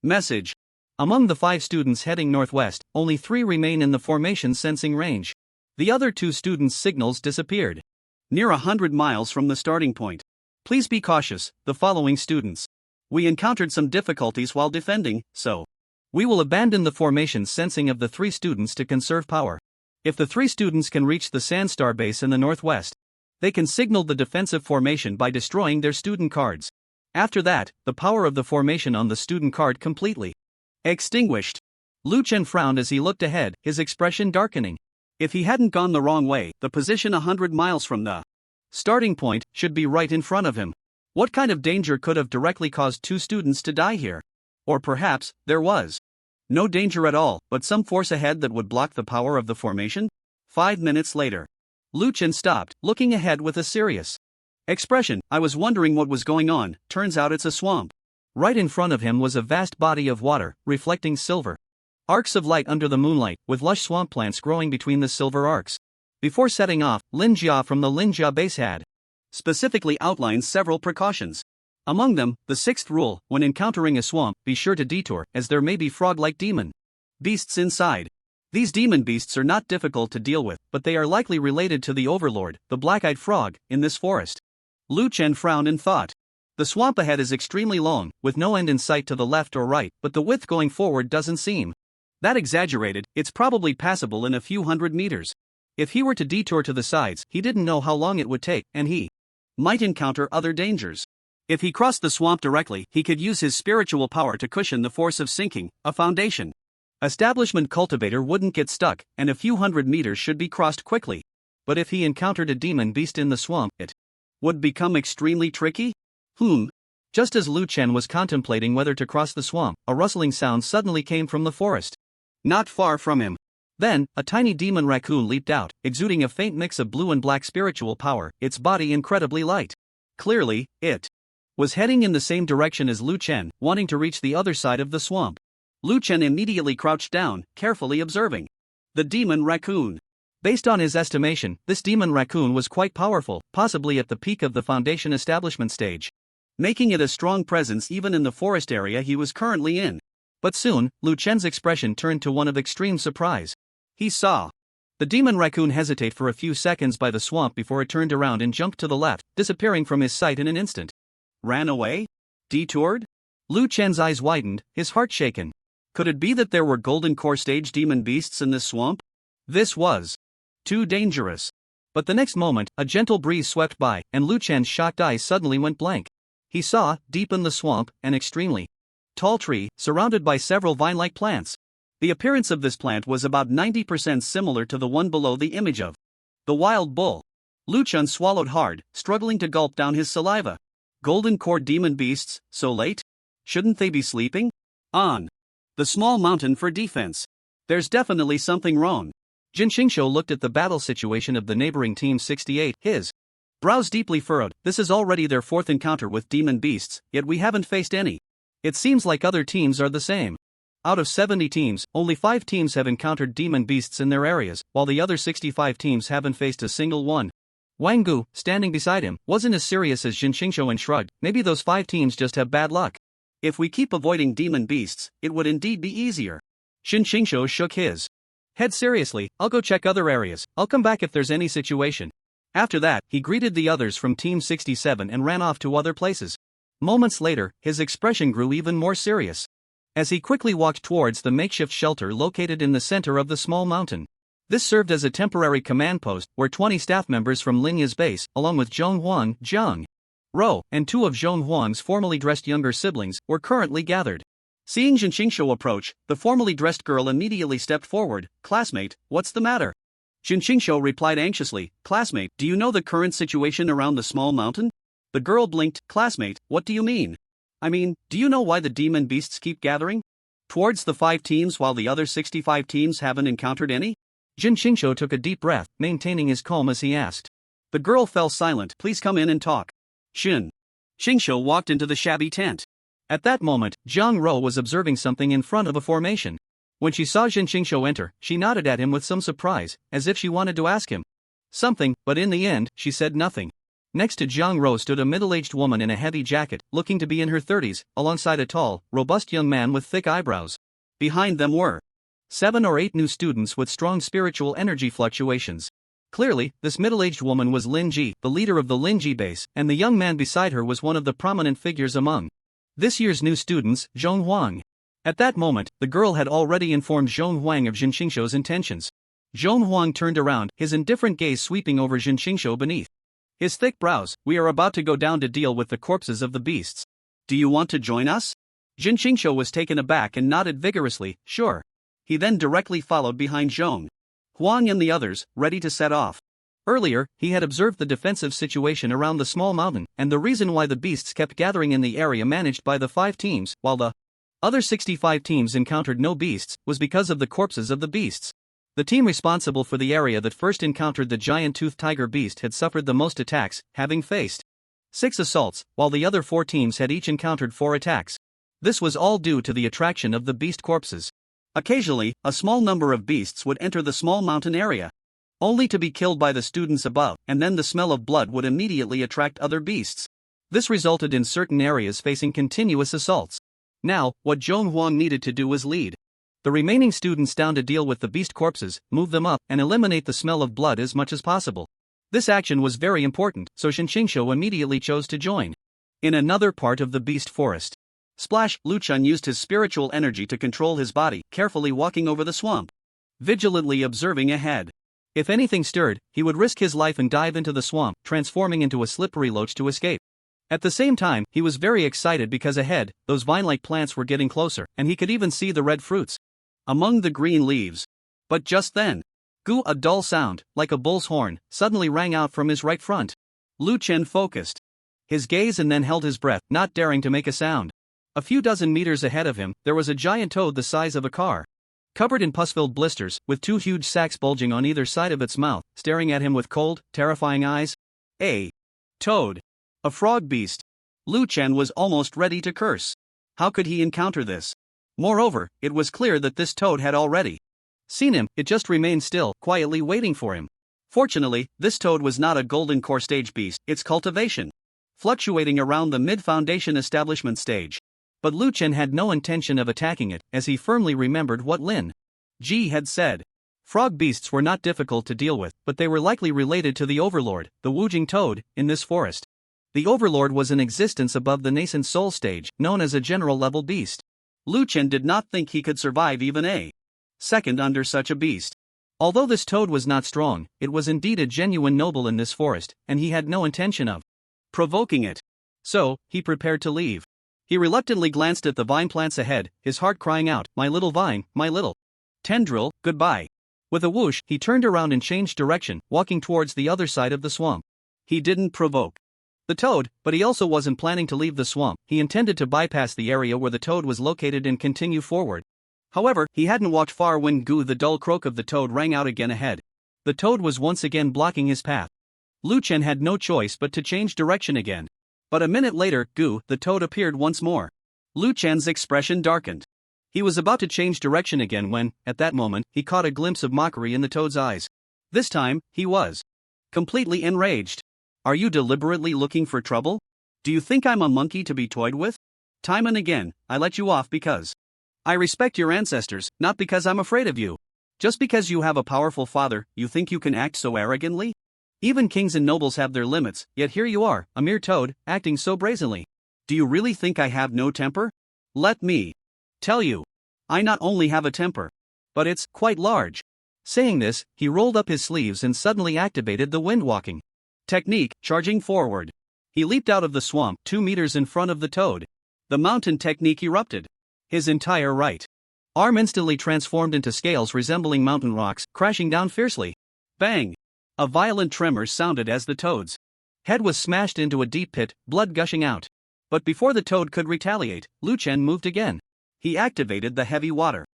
message. Among the 5 students heading northwest, only 3 remain in the formation's sensing range. The other 2 students' signals disappeared near 100 miles from the starting point. Please be cautious, the following students. We encountered some difficulties while defending, so we will abandon the formation's sensing of the 3 students to conserve power. If the 3 students can reach the Sandstar base in the northwest, they can signal the defensive formation by destroying their student cards. After that, the power of the formation on the student card completely extinguished. Lu Chen frowned as he looked ahead, his expression darkening. If he hadn't gone the wrong way, the position 100 miles from the starting point should be right in front of him. What kind of danger could have directly caused 2 students to die here? Or perhaps, there was no danger at all, but some force ahead that would block the power of the formation? 5 minutes later, Lu Chen stopped, looking ahead with a serious expression. I was wondering what was going on, turns out it's a swamp. Right in front of him was a vast body of water, reflecting silver arcs of light under the moonlight, with lush swamp plants growing between the silver arcs. Before setting off, Lin Jia from the Lin Jia base had specifically outlined several precautions. Among them, the 6th rule, when encountering a swamp, be sure to detour, as there may be frog-like demon beasts inside. These demon beasts are not difficult to deal with, but they are likely related to the overlord, the black-eyed frog, in this forest. Lu Chen frowned in thought. The swamp ahead is extremely long, with no end in sight to the left or right, but the width going forward doesn't seem that exaggerated. It's probably passable in a few hundred meters. If he were to detour to the sides, he didn't know how long it would take, and he might encounter other dangers. If he crossed the swamp directly, he could use his spiritual power to cushion the force of sinking, a foundation. Establishment cultivator wouldn't get stuck, and a few hundred meters should be crossed quickly. But if he encountered a demon beast in the swamp, it would become extremely tricky? Just as Lu Chen was contemplating whether to cross the swamp, a rustling sound suddenly came from the forest not far from him. Then, a tiny demon raccoon leaped out, exuding a faint mix of blue and black spiritual power, its body incredibly light. Clearly, it was heading in the same direction as Lu Chen, wanting to reach the other side of the swamp. Lu Chen immediately crouched down, carefully observing the demon raccoon. Based on his estimation, this demon raccoon was quite powerful, possibly at the peak of the Foundation establishment stage, making it a strong presence even in the forest area he was currently in. But soon, Lu Chen's expression turned to one of extreme surprise. He saw the demon raccoon hesitate for a few seconds by the swamp before it turned around and jumped to the left, disappearing from his sight in an instant. Ran away? Detoured? Lu Chen's eyes widened, his heart shaken. Could it be that there were golden core stage demon beasts in this swamp? This was too dangerous. But the next moment, a gentle breeze swept by, and Lu Chen's shocked eyes suddenly went blank. He saw, deep in the swamp, an extremely tall tree, surrounded by several vine-like plants. The appearance of this plant was about 90% similar to the one below the image of the wild bull. Lu Chen swallowed hard, struggling to gulp down his saliva. Golden core demon beasts, so late? Shouldn't they be sleeping? On the small mountain for defense. There's definitely something wrong. Jin Xingqiu looked at the battle situation of the neighboring Team 68, his brows deeply furrowed. This is already their 4th encounter with demon beasts, yet we haven't faced any. It seems like other teams are the same. Out of 70 teams, only 5 teams have encountered demon beasts in their areas, while the other 65 teams haven't faced a single one. Wang Gu, standing beside him, wasn't as serious as Jin Xingqiu and shrugged. Maybe those 5 teams just have bad luck. If we keep avoiding demon beasts, it would indeed be easier. Shin Qingsho shook his head seriously. I'll go check other areas. I'll come back if there's any situation. After that, he greeted the others from Team 67 and ran off to other places. Moments later, his expression grew even more serious as he quickly walked towards the makeshift shelter located in the center of the small mountain. This served as a temporary command post where 20 staff members from Linya's base, along with Zhong Huang, Zheng Ro, and 2 of Zhong Huang's formally dressed younger siblings, were currently gathered. Seeing Jin Qingsho approach, the formally dressed girl immediately stepped forward. "Classmate, what's the matter?" Jin Qingsho replied anxiously, "Classmate, do you know the current situation around the small mountain?" The girl blinked. "Classmate, what do you mean? I mean, do you know why the demon beasts keep gathering towards the 5 teams while the other 65 teams haven't encountered any?" Jin Qingsho took a deep breath, maintaining his calm as he asked. The girl fell silent. "Please come in and talk." Shin Qingsho walked into the shabby tent. At that moment, Zhang Ro was observing something in front of a formation. When she saw Jin Qingsho enter, she nodded at him with some surprise, as if she wanted to ask him something, but in the end, she said nothing. Next to Zhang Ro stood a middle-aged woman in a heavy jacket, looking to be in her 30s, alongside a tall, robust young man with thick eyebrows. Behind them were 7 or 8 new students with strong spiritual energy fluctuations. Clearly, this middle-aged woman was Lin Ji, the leader of the Lin Ji base, and the young man beside her was one of the prominent figures among this year's new students, Zhong Huang. At that moment, the girl had already informed Zhong Huang of Jin Qingsho's intentions. Zhong Huang turned around, his indifferent gaze sweeping over Jin Qingsho beneath his thick brows. "We are about to go down to deal with the corpses of the beasts. Do you want to join us?" Jin Qingsho was taken aback and nodded vigorously, "Sure." He then directly followed behind Zhong Huang and the others, ready to set off. Earlier, he had observed the defensive situation around the small mountain, and the reason why the beasts kept gathering in the area managed by the 5 teams, while the other 65 teams encountered no beasts, was because of the corpses of the beasts. The team responsible for the area that first encountered the giant-toothed tiger beast had suffered the most attacks, having faced 6 assaults, while the other 4 teams had each encountered 4 attacks. This was all due to the attraction of the beast corpses. Occasionally, a small number of beasts would enter the small mountain area, only to be killed by the students above, and then the smell of blood would immediately attract other beasts. This resulted in certain areas facing continuous assaults. Now, what Zhong Huang needed to do was lead the remaining students down to deal with the beast corpses, move them up, and eliminate the smell of blood as much as possible. This action was very important, so Shin Qingsho immediately chose to join. In another part of the beast forest, Splash, Luchan used his spiritual energy to control his body, carefully walking over the swamp, vigilantly observing ahead. If anything stirred, he would risk his life and dive into the swamp, transforming into a slippery loach to escape. At the same time, he was very excited because ahead, those vine-like plants were getting closer, and he could even see the red fruits among the green leaves. But just then, "Goo!" A dull sound, like a bull's horn, suddenly rang out from his right front. Lu Chen focused his gaze and then held his breath, not daring to make a sound. A few dozen meters ahead of him, there was a giant toad the size of a car, covered in pus-filled blisters, with 2 huge sacs bulging on either side of its mouth, staring at him with cold, terrifying eyes. A toad. A frog beast. Lu Chen was almost ready to curse. How could he encounter this? Moreover, it was clear that this toad had already seen him. It just remained still, quietly waiting for him. Fortunately, this toad was not a golden core stage beast, its cultivation fluctuating around the mid-foundation establishment stage. But Lu Chen had no intention of attacking it, as he firmly remembered what Lin Ji had said. Frog beasts were not difficult to deal with, but they were likely related to the Overlord, the Wujing toad, in this forest. The Overlord was in existence above the nascent soul stage, known as a general-level beast. Lu Chen did not think he could survive even a second under such a beast. Although this toad was not strong, it was indeed a genuine noble in this forest, and he had no intention of provoking it. So, he prepared to leave. He reluctantly glanced at the vine plants ahead, his heart crying out, "My little vine, my little tendril, goodbye." With a whoosh, he turned around and changed direction, walking towards the other side of the swamp. He didn't provoke the toad, but he also wasn't planning to leave the swamp. He intended to bypass the area where the toad was located and continue forward. However, he hadn't walked far when "Goo!" the dull croak of the toad rang out again ahead. The toad was once again blocking his path. Lu Chen had no choice but to change direction again. But a minute later, "Goo!" the toad appeared once more. Lu Chen's expression darkened. He was about to change direction again when, at that moment, he caught a glimpse of mockery in the toad's eyes. This time, he was completely enraged. "Are you deliberately looking for trouble? Do you think I'm a monkey to be toyed with?" Time and again, I let you off because I respect your ancestors, not because I'm afraid of you. Just because you have a powerful father, you think you can act so arrogantly? Even kings and nobles have their limits, yet here you are, a mere toad, acting so brazenly. Do you really think I have no temper? Let me tell you. I not only have a temper, but it's quite large. Saying this, he rolled up his sleeves and suddenly activated the wind-walking technique, charging forward. He leaped out of the swamp 2 meters in front of the toad. The mountain technique erupted. His entire right arm instantly transformed into scales resembling mountain rocks, crashing down fiercely. Bang! A violent tremor sounded as the toad's head was smashed into a deep pit, blood gushing out. But before the toad could retaliate, Lu Chen moved again. He activated the heavy water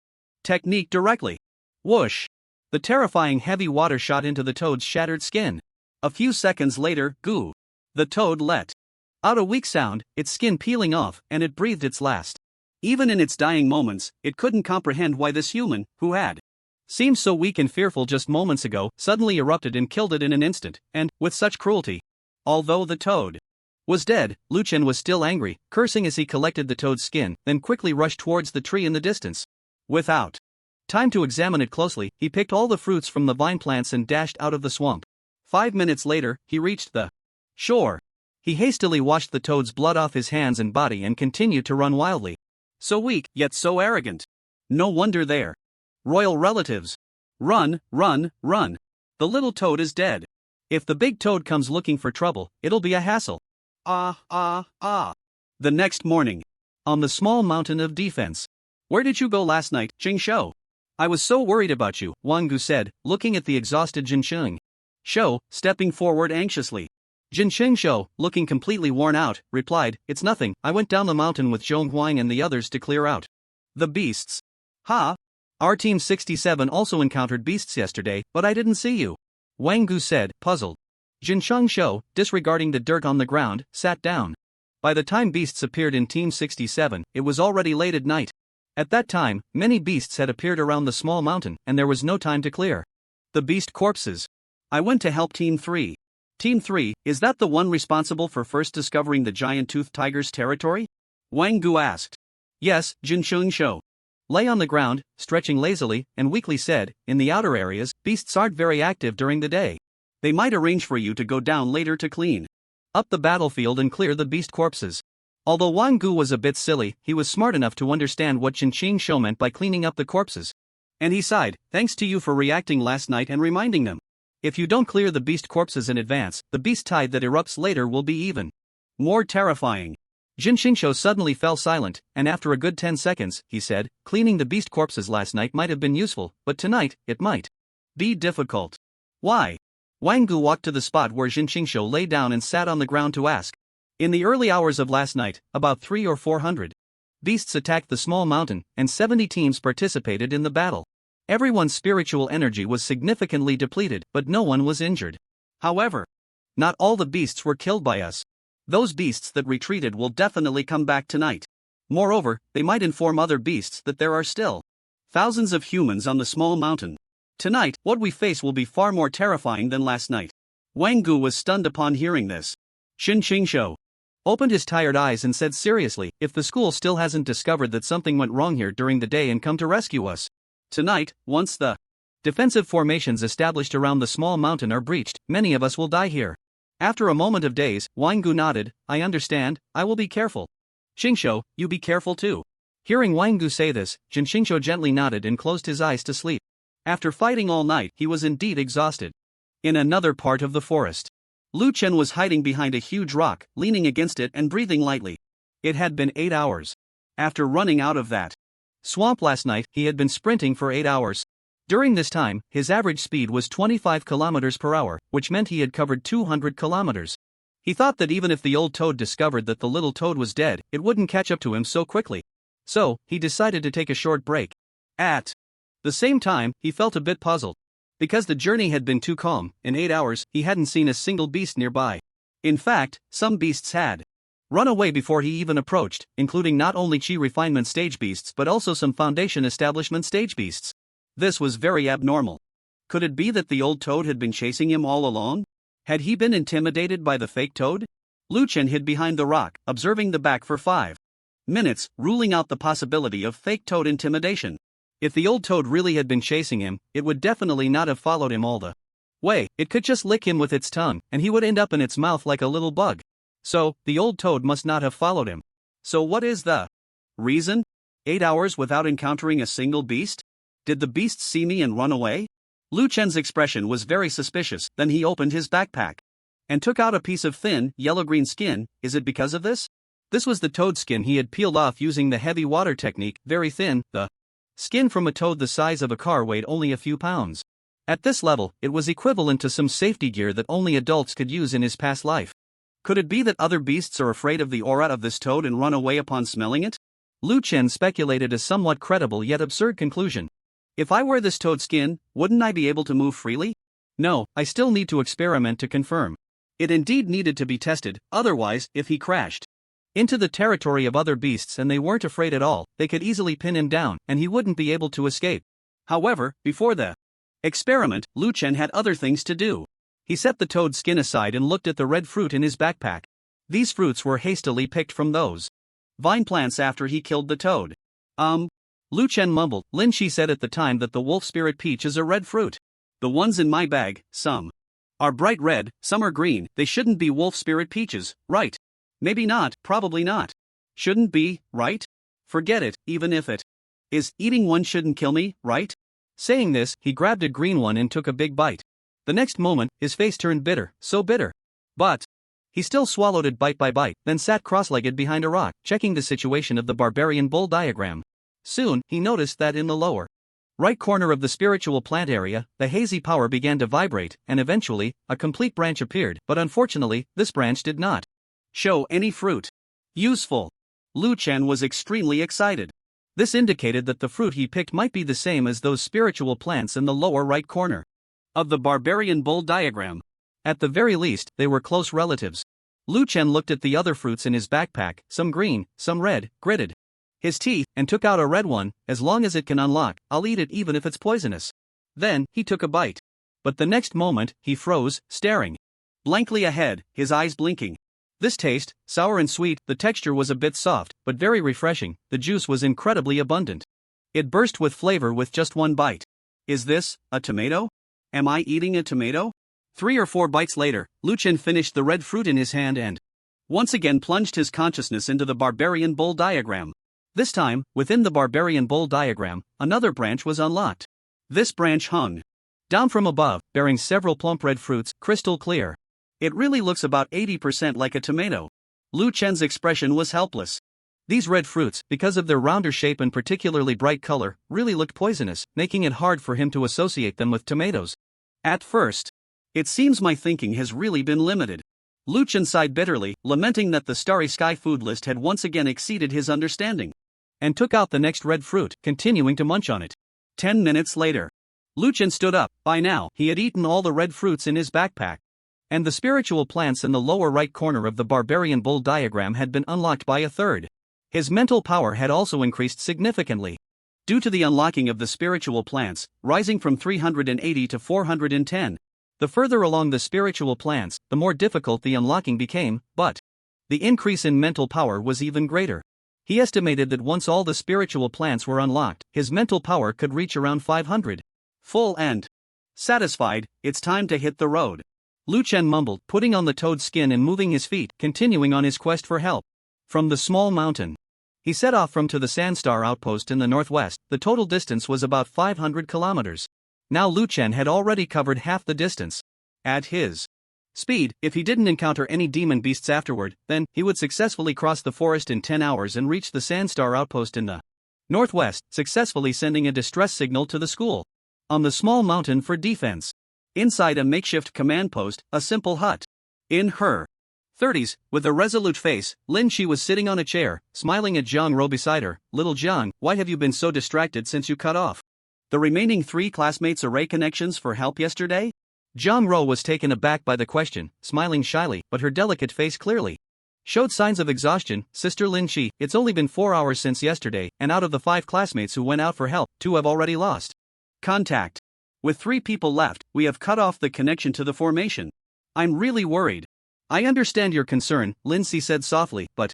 technique directly. Whoosh! The terrifying heavy water shot into the toad's shattered skin. A few seconds later, goo! The toad let out a weak sound, its skin peeling off, and it breathed its last. Even in its dying moments, it couldn't comprehend why this human, who had seemed so weak and fearful just moments ago, suddenly erupted and killed it in an instant, and with such cruelty. Although the toad was dead, Lu Chen was still angry, cursing as he collected the toad's skin, then quickly rushed towards the tree in the distance. Without time to examine it closely, he picked all the fruits from the vine plants and dashed out of the swamp. 5 minutes later, he reached the shore. He hastily washed the toad's blood off his hands and body and continued to run wildly. So weak, yet so arrogant. No wonder they're royal relatives. Run, run, run. The little toad is dead. If the big toad comes looking for trouble, it'll be a hassle. The next morning, on the small mountain of defense. Where did you go last night, Jing Shou? I was so worried about you, Wang Gu said, looking at the exhausted Jin Sheng Shou, stepping forward anxiously. Jin Sheng Shou, looking completely worn out, replied, "It's nothing, I went down the mountain with Zhong Huang and the others to clear out the beasts." Ha! Our team 67 also encountered beasts yesterday, but I didn't see you. Wang Gu said, puzzled. Jin Sheng Shou, disregarding the dirt on the ground, sat down. By the time beasts appeared in Team 67, it was already late at night. At that time, many beasts had appeared around the small mountain, and there was no time to clear the beast corpses. I went to help Team 3. Team 3, is that the one responsible for first discovering the giant-toothed tiger's territory? Wang Gu asked. Yes, Jin Sheng Shou lay on the ground, stretching lazily, and weakly said, in the outer areas, beasts aren't very active during the day. They might arrange for you to go down later to clean up the battlefield and clear the beast corpses. Although Wang Gu was a bit silly, he was smart enough to understand what Jin Sheng Shou meant by cleaning up the corpses. And he sighed, thanks to you for reacting last night and reminding them. If you don't clear the beast corpses in advance, the beast tide that erupts later will be even more terrifying. Jin Shengshou suddenly fell silent, and after a good 10 seconds, he said, cleaning the beast corpses last night might have been useful, but tonight, it might be difficult. Why? Wang Gu walked to the spot where Jin Shengshou lay down and sat on the ground to ask. In the early hours of last night, about 300 or 400 beasts attacked the small mountain, and 70 teams participated in the battle. Everyone's spiritual energy was significantly depleted, but no one was injured. However, not all the beasts were killed by us. Those beasts that retreated will definitely come back tonight. Moreover, they might inform other beasts that there are still thousands of humans on the small mountain. Tonight, what we face will be far more terrifying than last night. Wang Gu was stunned upon hearing this. Jin Shengshou opened his tired eyes and said seriously, if the school still hasn't discovered that something went wrong here during the day and come to rescue us. Tonight, once the defensive formations established around the small mountain are breached, many of us will die here. After a moment of daze, Wang Gu nodded, I understand, I will be careful. Shengshou, you be careful too. Hearing Wang Gu say this, Jin Shengshou gently nodded and closed his eyes to sleep. After fighting all night, he was indeed exhausted. In another part of the forest, Lu Chen was hiding behind a huge rock, leaning against it and breathing lightly. It had been 8 hours. After running out of that swamp last night, he had been sprinting for 8 hours. During this time, his average speed was 25 kilometers per hour, which meant he had covered 200 kilometers. He thought that even if the old toad discovered that the little toad was dead, it wouldn't catch up to him so quickly. So, he decided to take a short break. At the same time, he felt a bit puzzled. Because the journey had been too calm, in 8 hours, he hadn't seen a single beast nearby. In fact, some beasts had run away before he even approached, including not only Qi refinement stage beasts but also some foundation establishment stage beasts. This was very abnormal. Could it be that the old toad had been chasing him all along? Had he been intimidated by the fake toad? Lu Chen hid behind the rock, observing the back for 5 minutes, ruling out the possibility of fake toad intimidation. If the old toad really had been chasing him, it would definitely not have followed him all the way. It could just lick him with its tongue, and he would end up in its mouth like a little bug. So, the old toad must not have followed him. So what is the reason? 8 hours without encountering a single beast? Did the beasts see me and run away? Lu Chen's expression was very suspicious. Then he opened his backpack and took out a piece of thin, yellow-green skin. Is it because of this? This was the toad skin he had peeled off using the heavy water technique, very thin. The skin from a toad the size of a car weighed only a few pounds. At this level, it was equivalent to some safety gear that only adults could use in his past life. Could it be that other beasts are afraid of the aura of this toad and run away upon smelling it? Lu Chen speculated a somewhat credible yet absurd conclusion. If I wear this toad skin, wouldn't I be able to move freely? No, I still need to experiment to confirm. It indeed needed to be tested, otherwise, if he crashed into the territory of other beasts and they weren't afraid at all, they could easily pin him down, and he wouldn't be able to escape. However, before the experiment, Lu Chen had other things to do. He set the toad skin aside and looked at the red fruit in his backpack. These fruits were hastily picked from those vine plants after he killed the toad. Lu Chen mumbled. Lin Shi said at the time that the wolf spirit peach is a red fruit. The ones in my bag, some are bright red, some are green. They shouldn't be wolf spirit peaches, right? Maybe not, probably not. Shouldn't be, right? Forget it, even if it is. Eating one shouldn't kill me, right? Saying this, he grabbed a green one and took a big bite. The next moment, his face turned bitter, so bitter. But he still swallowed it bite by bite, then sat cross-legged behind a rock, checking the situation of the barbarian bull diagram. Soon, he noticed that in the lower right corner of the spiritual plant area, the hazy power began to vibrate, and eventually, a complete branch appeared, but unfortunately, this branch did not show any fruit. Useful. Lu Chen was extremely excited. This indicated that the fruit he picked might be the same as those spiritual plants in the lower right corner of the barbarian bull diagram. At the very least, they were close relatives. Lu Chen looked at the other fruits in his backpack, some green, some red, gritted his teeth, and took out a red one. As long as it can unlock, I'll eat it even if it's poisonous. Then, he took a bite. But the next moment, he froze, staring blankly ahead, his eyes blinking. This taste, sour and sweet, the texture was a bit soft, but very refreshing. The juice was incredibly abundant. It burst with flavor with just one bite. Is this a tomato? Am I eating a tomato? 3 or 4 bites later, Lu Chen finished the red fruit in his hand and once again plunged his consciousness into the barbarian bull diagram. This time, within the barbarian bull diagram, another branch was unlocked. This branch hung down from above, bearing several plump red fruits, crystal clear. It really looks about 80% like a tomato. Lu Chen's expression was helpless. These red fruits, because of their rounder shape and particularly bright color, really looked poisonous, making it hard for him to associate them with tomatoes. At first, it seems my thinking has really been limited. Lu Chen sighed bitterly, lamenting that the Starry Sky food list had once again exceeded his understanding, and took out the next red fruit, continuing to munch on it. 10 minutes later, Lu Chen stood up. By now, he had eaten all the red fruits in his backpack, and the spiritual plants in the lower right corner of the barbarian bull diagram had been unlocked by a third. His mental power had also increased significantly due to the unlocking of the spiritual plants, rising from 380 to 410. The further along the spiritual plants, the more difficult the unlocking became, but the increase in mental power was even greater. He estimated that once all the spiritual plants were unlocked, his mental power could reach around 500. Full and satisfied, it's time to hit the road. Lu Chen mumbled, putting on the toad skin and moving his feet, continuing on his quest for help. From the small mountain, he set off from to the Sandstar outpost in the northwest. The total distance was about 500 kilometers. Now Lu Chen had already covered half the distance. At his speed, if he didn't encounter any demon beasts afterward, then he would successfully cross the forest in 10 hours and reach the Sandstar outpost in the northwest, successfully sending a distress signal to the school on the small mountain for defense. Inside a makeshift command post, a simple hut. In her 30s, with a resolute face, Lin Shi was sitting on a chair, smiling at Zhang Ro beside her. Little Zhang, why have you been so distracted since you cut off the remaining 3 classmates' array connections for help yesterday? Zhang Ro was taken aback by the question, smiling shyly, but her delicate face clearly showed signs of exhaustion. Sister Lin Shi, it's only been 4 hours since yesterday, and out of the 5 classmates who went out for help, 2 have already lost contact. With 3 people left, we have cut off the connection to the formation. I'm really worried. I understand your concern, Lin Shi said softly, but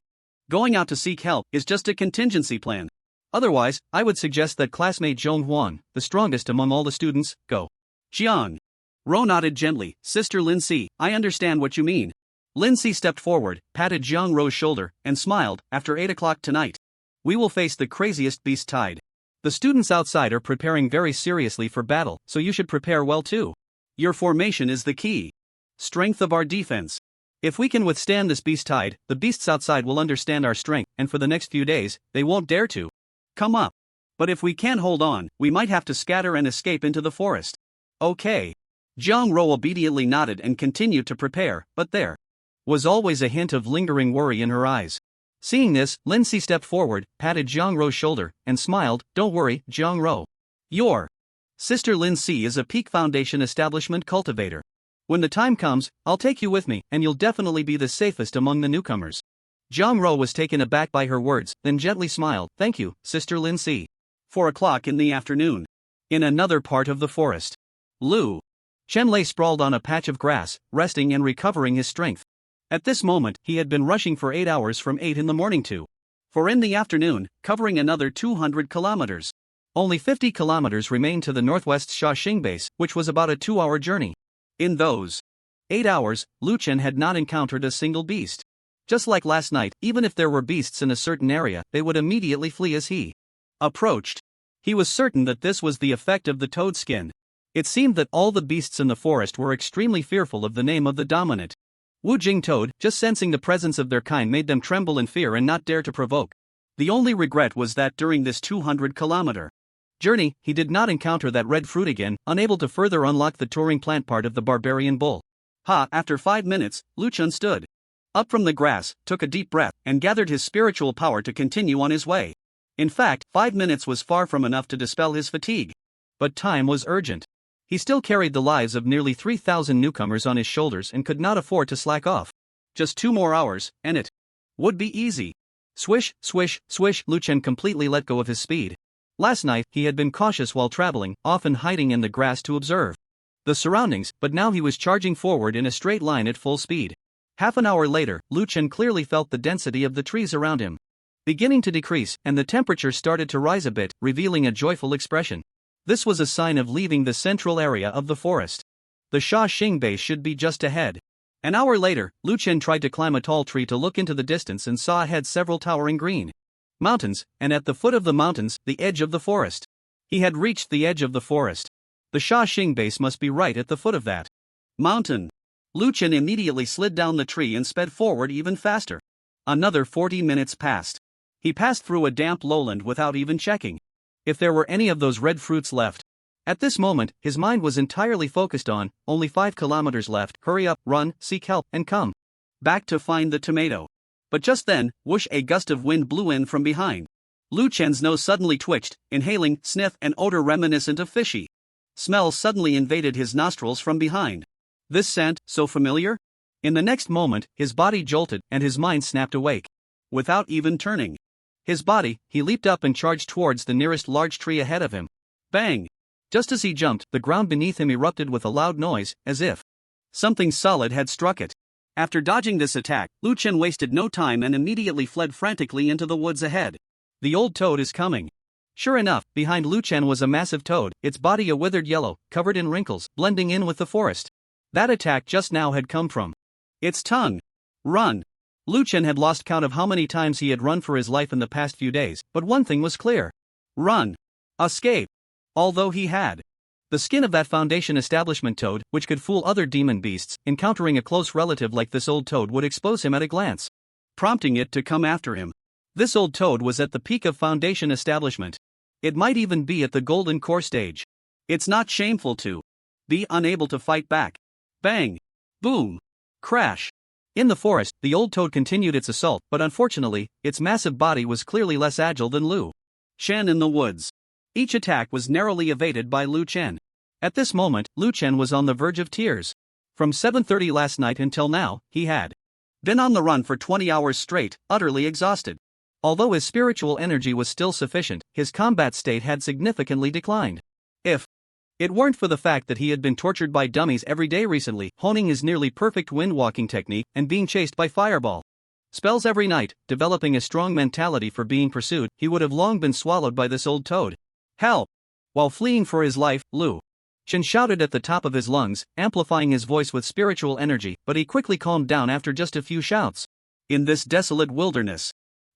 Going out to seek help is just a contingency plan. Otherwise, I would suggest that classmate Zhong Huan, the strongest among all the students, go. Jiang. Ro nodded gently. Sister Lin Si, I understand what you mean. Lin Si stepped forward, patted Jiang Ro's shoulder, and smiled. After 8 o'clock tonight, we will face the craziest beast tide. The students outside are preparing very seriously for battle, so you should prepare well too. Your formation is the key. Strength of our defense. If we can withstand this beast tide, the beasts outside will understand our strength, and for the next few days, they won't dare to come up. But if we can't hold on, we might have to scatter and escape into the forest. Okay. Jiang Ro obediently nodded and continued to prepare, but there was always a hint of lingering worry in her eyes. Seeing this, Lin Si stepped forward, patted Jiang Ro's shoulder, and smiled. Don't worry, Jiang Ro. Your sister Lin Si is a peak foundation establishment cultivator. When the time comes, I'll take you with me, and you'll definitely be the safest among the newcomers. Jiang Ro was taken aback by her words, then gently smiled. Thank you, Sister Lin Si. 4 o'clock in the afternoon. In another part of the forest, Lu Chen lay sprawled on a patch of grass, resting and recovering his strength. At this moment, he had been rushing for 8 hours from 8 in the morning to 4 in the afternoon, covering another 200 kilometers. Only 50 kilometers remained to the northwest Shaoxing base, which was about a 2-hour journey. In those 8 hours, Lu Chen had not encountered a single beast. Just like last night, even if there were beasts in a certain area, they would immediately flee as he approached. He was certain that this was the effect of the toad skin. It seemed that all the beasts in the forest were extremely fearful of the name of the dominant Wu Jing toad. Just sensing the presence of their kind made them tremble in fear and not dare to provoke. The only regret was that during this 200-kilometer journey, he did not encounter that red fruit again, unable to further unlock the touring plant part of the barbarian bull. After 5 minutes, Lu Chen stood up from the grass, took a deep breath, and gathered his spiritual power to continue on his way. In fact, 5 minutes was far from enough to dispel his fatigue. But time was urgent. He still carried the lives of nearly 3,000 newcomers on his shoulders and could not afford to slack off. Just 2 more hours, and it would be easy. Swish, swish, swish. Lu Chen completely let go of his speed. Last night, he had been cautious while traveling, often hiding in the grass to observe the surroundings, but now he was charging forward in a straight line at full speed. Half an hour later, Lu Chen clearly felt the density of the trees around him beginning to decrease, and the temperature started to rise a bit, revealing a joyful expression. This was a sign of leaving the central area of the forest. The Shaoxing base should be just ahead. An hour later, Lu Chen tried to climb a tall tree to look into the distance and saw ahead several towering green mountains, and at the foot of the mountains, the edge of the forest. He had reached the edge of the forest. The Shaoxing base must be right at the foot of that mountain. Lu Chen immediately slid down the tree and sped forward even faster. Another 40 minutes passed. He passed through a damp lowland without even checking if there were any of those red fruits left. At this moment, his mind was entirely focused on, only 5 kilometers left, hurry up, run, seek help, and come back to find the tomato. But just then, whoosh, a gust of wind blew in from behind. Lu Chen's nose suddenly twitched, inhaling, sniff, an odor reminiscent of fishy smells suddenly invaded his nostrils from behind. This scent, so familiar? In the next moment, his body jolted, and his mind snapped awake. Without even turning his body, he leaped up and charged towards the nearest large tree ahead of him. Bang! Just as he jumped, the ground beneath him erupted with a loud noise, as if something solid had struck it. After dodging this attack, Lu Chen wasted no time and immediately fled frantically into the woods ahead. The old toad is coming. Sure enough, behind Lu Chen was a massive toad, its body a withered yellow, covered in wrinkles, blending in with the forest. That attack just now had come from its tongue. Run! Lu Chen had lost count of how many times he had run for his life in the past few days, but one thing was clear. Run! Escape! Although he had the skin of that foundation establishment toad, which could fool other demon beasts, encountering a close relative like this old toad would expose him at a glance, prompting it to come after him. This old toad was at the peak of foundation establishment. It might even be at the golden core stage. It's not shameful to be unable to fight back. Bang! Boom! Crash! In the forest, the old toad continued its assault, but unfortunately, its massive body was clearly less agile than Lu Chen in the woods. Each attack was narrowly evaded by Lu Chen. At this moment, Lu Chen was on the verge of tears. From 7:30 last night until now, he had been on the run for 20 hours straight, utterly exhausted. Although his spiritual energy was still sufficient, his combat state had significantly declined. If it weren't for the fact that he had been tortured by dummies every day recently, honing his nearly perfect wind walking technique and being chased by Fireball, spells every night, developing a strong mentality for being pursued, he would have long been swallowed by this old toad. Help! While fleeing for his life, Lu Chen shouted at the top of his lungs, amplifying his voice with spiritual energy, but he quickly calmed down after just a few shouts. In this desolate wilderness,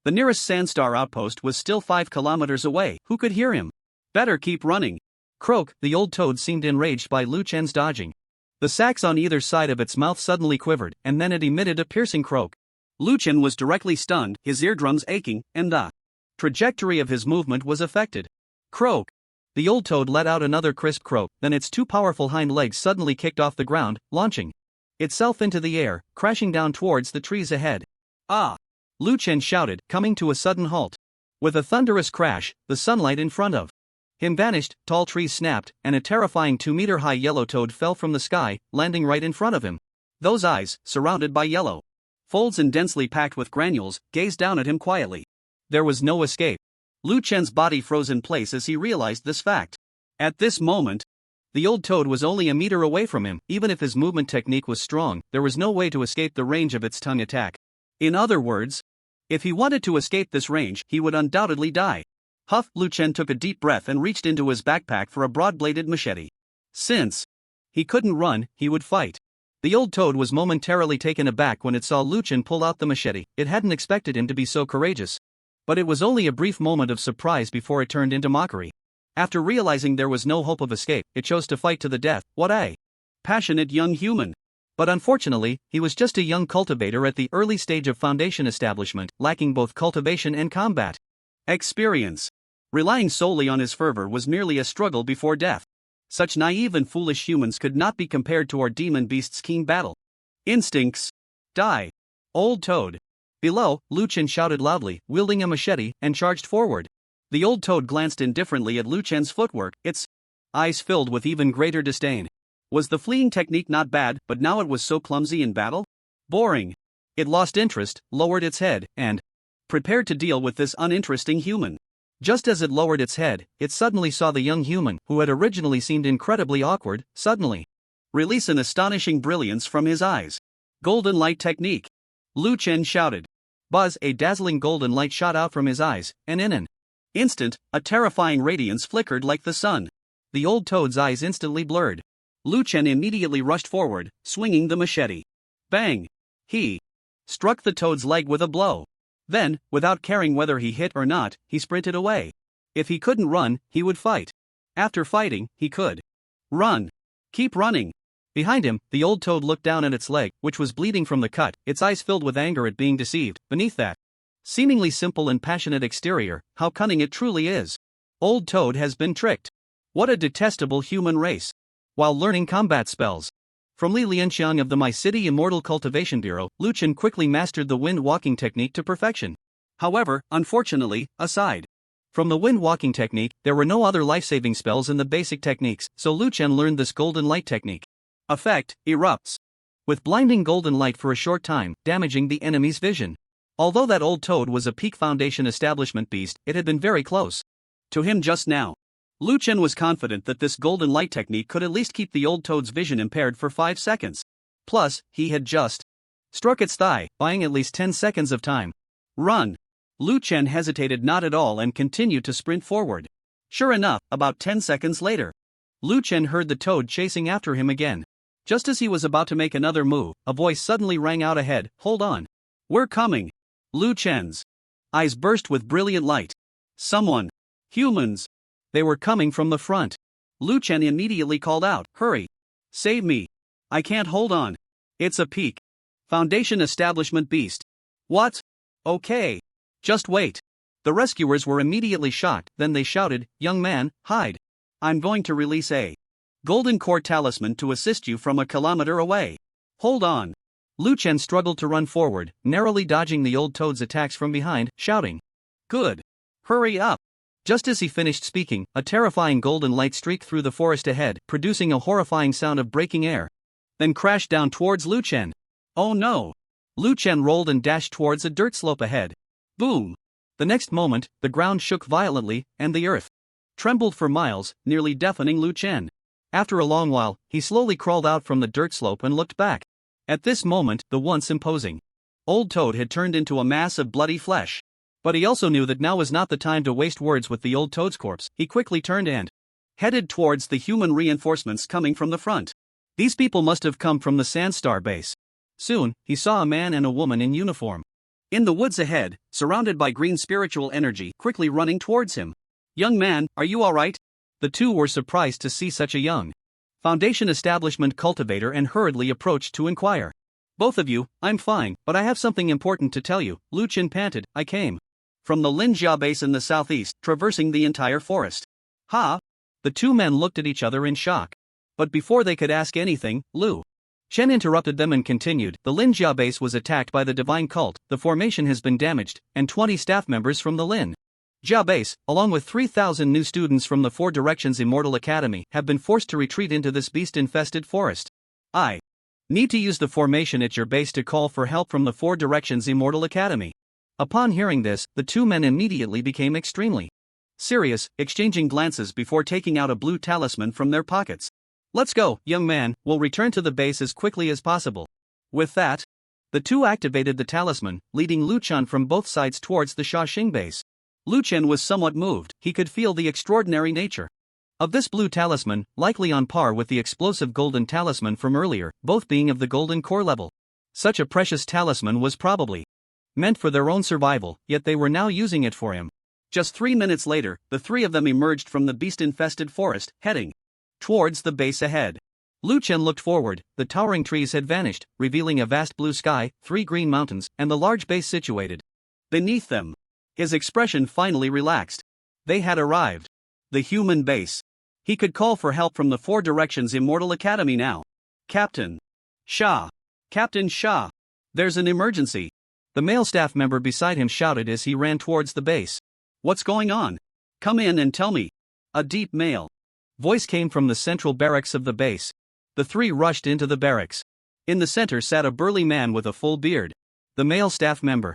the nearest Sandstar outpost was still 5 kilometers away. Who could hear him? Better keep running. Croak, the old toad seemed enraged by Lu Chen's dodging. The sacs on either side of its mouth suddenly quivered, and then it emitted a piercing croak. Lu Chen was directly stunned, his eardrums aching, and the trajectory of his movement was affected. Croak. The old toad let out another crisp croak, then its 2 powerful hind legs suddenly kicked off the ground, launching itself into the air, crashing down towards the trees ahead. Ah! Lu Chen shouted, coming to a sudden halt. With a thunderous crash, the sunlight in front of him vanished, tall trees snapped, and a terrifying 2-meter-high yellow toad fell from the sky, landing right in front of him. Those eyes, surrounded by yellow folds and densely packed with granules, gazed down at him quietly. There was no escape. Lu Chen's body froze in place as he realized this fact. At this moment, the old toad was only a meter away from him. Even if his movement technique was strong, there was no way to escape the range of its tongue attack. In other words, if he wanted to escape this range, he would undoubtedly die. Huff! Lu Chen took a deep breath and reached into his backpack for a broad-bladed machete. Since he couldn't run, he would fight. The old toad was momentarily taken aback when it saw Lu Chen pull out the machete. It hadn't expected him to be so courageous. But it was only a brief moment of surprise before it turned into mockery. After realizing there was no hope of escape, it chose to fight to the death. What a passionate young human! But unfortunately, he was just a young cultivator at the early stage of foundation establishment, lacking both cultivation and combat experience. Relying solely on his fervor was merely a struggle before death. Such naive and foolish humans could not be compared to our demon beast's keen battle instincts. Die! Old toad! Below, Lu Chen shouted loudly, wielding a machete, and charged forward. The old toad glanced indifferently at Lu Chen's footwork, its eyes filled with even greater disdain. Was the fleeing technique not bad, but now it was so clumsy in battle? Boring. It lost interest, lowered its head, and prepared to deal with this uninteresting human. Just as it lowered its head, it suddenly saw the young human, who had originally seemed incredibly awkward, suddenly release an astonishing brilliance from his eyes. Golden light technique. Lu Chen shouted. Buzz! A dazzling golden light shot out from his eyes, and in an instant, a terrifying radiance flickered like the sun. The old toad's eyes instantly blurred. Lu Chen immediately rushed forward, swinging the machete. Bang! He struck the toad's leg with a blow. Then, without caring whether he hit or not, he sprinted away. If he couldn't run, he would fight. After fighting, he could run. Keep running. Behind him, the old toad looked down at its leg, which was bleeding from the cut, its eyes filled with anger at being deceived. Beneath that seemingly simple and passionate exterior, how cunning it truly is. Old toad has been tricked. What a detestable human race. While learning combat spells from Li Lianxiang of the My City Immortal Cultivation Bureau, Lu Chen quickly mastered the wind walking technique to perfection. However, unfortunately, aside from the wind walking technique, there were no other life-saving spells in the basic techniques, so Lu Chen learned this golden light technique. Effect, erupts with blinding golden light for a short time, damaging the enemy's vision. Although that old toad was a peak foundation establishment beast, it had been very close to him just now. Lu Chen was confident that this golden light technique could at least keep the old toad's vision impaired for 5 seconds. Plus, he had just struck its thigh, buying at least 10 seconds of time. Run! Lu Chen hesitated not at all and continued to sprint forward. Sure enough, about 10 seconds later, Lu Chen heard the toad chasing after him again. Just as he was about to make another move, a voice suddenly rang out ahead. Hold on. We're coming. Lu Chen's eyes burst with brilliant light. Someone. Humans. They were coming from the front. Lu Chen immediately called out, hurry! Save me! I can't hold on. It's a peak foundation establishment beast. What? Okay. Just wait. The rescuers were immediately shocked, then they shouted, young man, hide. I'm going to release a golden core talisman to assist you from a kilometer away. Hold on. Lu Chen struggled to run forward, narrowly dodging the old toad's attacks from behind, shouting, good. Hurry up. Just as he finished speaking, a terrifying golden light streaked through the forest ahead, producing a horrifying sound of breaking air. Then crashed down towards Lu Chen. Oh no! Lu Chen rolled and dashed towards a dirt slope ahead. Boom! The next moment, the ground shook violently, and the earth trembled for miles, nearly deafening Lu Chen. After a long while, he slowly crawled out from the dirt slope and looked back. At this moment, the once imposing Old Toad had turned into a mass of bloody flesh. But he also knew that now was not the time to waste words with the old Toad's corpse. He quickly turned and headed towards the human reinforcements coming from the front. These people must have come from the Sandstar base. Soon, he saw a man and a woman in uniform in the woods ahead, surrounded by green spiritual energy, quickly running towards him. "Young man, are you alright?" The two were surprised to see such a young Foundation establishment cultivator and hurriedly approached to inquire. "Both of you, I'm fine, but I have something important to tell you," Lu Chen panted. "I came from the Linjia base in the southeast, traversing the entire forest." "Ha?" The two men looked at each other in shock. But before they could ask anything, Lu Chen interrupted them and continued. "The Linjia base was attacked by the divine cult, the formation has been damaged, and 20 staff members from the Linjia base, along with 3,000 new students from the Four Directions Immortal Academy, have been forced to retreat into this beast-infested forest. I need to use the formation at your base to call for help from the Four Directions Immortal Academy." Upon hearing this, the two men immediately became extremely serious, exchanging glances before taking out a blue talisman from their pockets. "Let's go, young man, we'll return to the base as quickly as possible." With that, the two activated the talisman, leading Lu Chen from both sides towards the Shaoxing base. Lu Chen was somewhat moved. He could feel the extraordinary nature of this blue talisman, likely on par with the explosive golden talisman from earlier, both being of the golden core level. Such a precious talisman was probably meant for their own survival, yet they were now using it for him. Just 3 minutes later, the three of them emerged from the beast-infested forest, heading towards the base ahead. Lu Chen looked forward. The towering trees had vanished, revealing a vast blue sky, 3 green mountains, and the large base situated beneath them. His expression finally relaxed. They had arrived. The human base. He could call for help from the Four Directions Immortal Academy now. "Captain Sha! Captain Sha! There's an emergency!" The male staff member beside him shouted as he ran towards the base. "What's going on? Come in and tell me." A deep male voice came from the central barracks of the base. The three rushed into the barracks. In the center sat a burly man with a full beard. The male staff member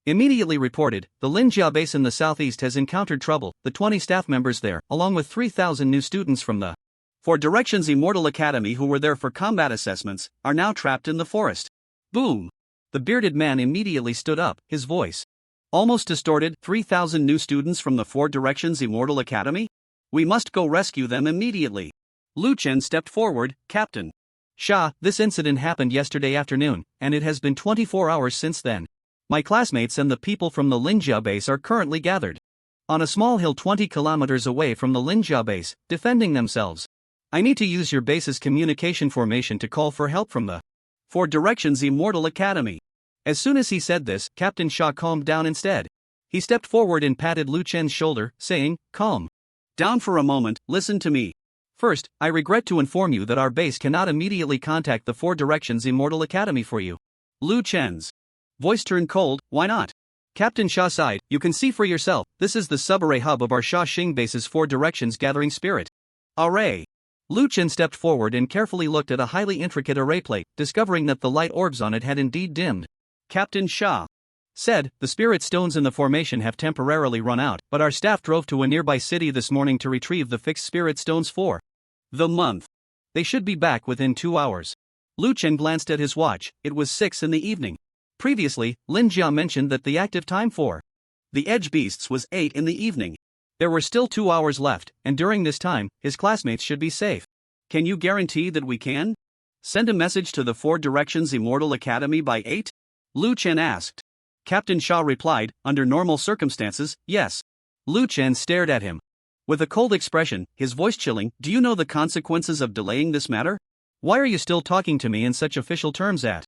immediately reported, "The Linjia base in the southeast has encountered trouble. The 20 staff members there, along with 3,000 new students from the Four Directions Immortal Academy who were there for combat assessments, are now trapped in the forest." Boom! The bearded man immediately stood up, his voice almost distorted. 3,000 new students from the Four Directions Immortal Academy? We must go rescue them immediately. Lu Chen stepped forward. "Captain Sha, this incident happened yesterday afternoon, and it has been 24 hours since then. My classmates and the people from the Linjia base are currently gathered on a small hill 20 kilometers away from the Linjia base, defending themselves. I need to use your base's communication formation to call for help from the Four Directions Immortal Academy." As soon as he said this, Captain Sha calmed down instead. He stepped forward and patted Lu Chen's shoulder, saying, "Calm down for a moment, listen to me. First, I regret to inform you that our base cannot immediately contact the Four Directions Immortal Academy for you." Lu Chen's voice turned cold. "Why not?" Captain Sha sighed. "You can see for yourself, this is the subarray hub of our Shaoxing base's Four Directions Gathering Spirit Array." Lu Chen stepped forward and carefully looked at a highly intricate array plate, discovering that the light orbs on it had indeed dimmed. Captain Sha said, "The spirit stones in the formation have temporarily run out, but our staff drove to a nearby city this morning to retrieve the fixed spirit stones for the month. They should be back within 2 hours." Lu Chen glanced at his watch. It was 6 in the evening. Previously, Lin Jia mentioned that the active time for the edge beasts was 8 in the evening. There were still 2 hours left, and during this time, his classmates should be safe. "Can you guarantee that we can send a message to the Four Directions Immortal Academy by 8? Lu Chen asked. Captain Sha replied, "Under normal circumstances, yes." Lu Chen stared at him with a cold expression, his voice chilling. "Do you know the consequences of delaying this matter? Why are you still talking to me in such official terms at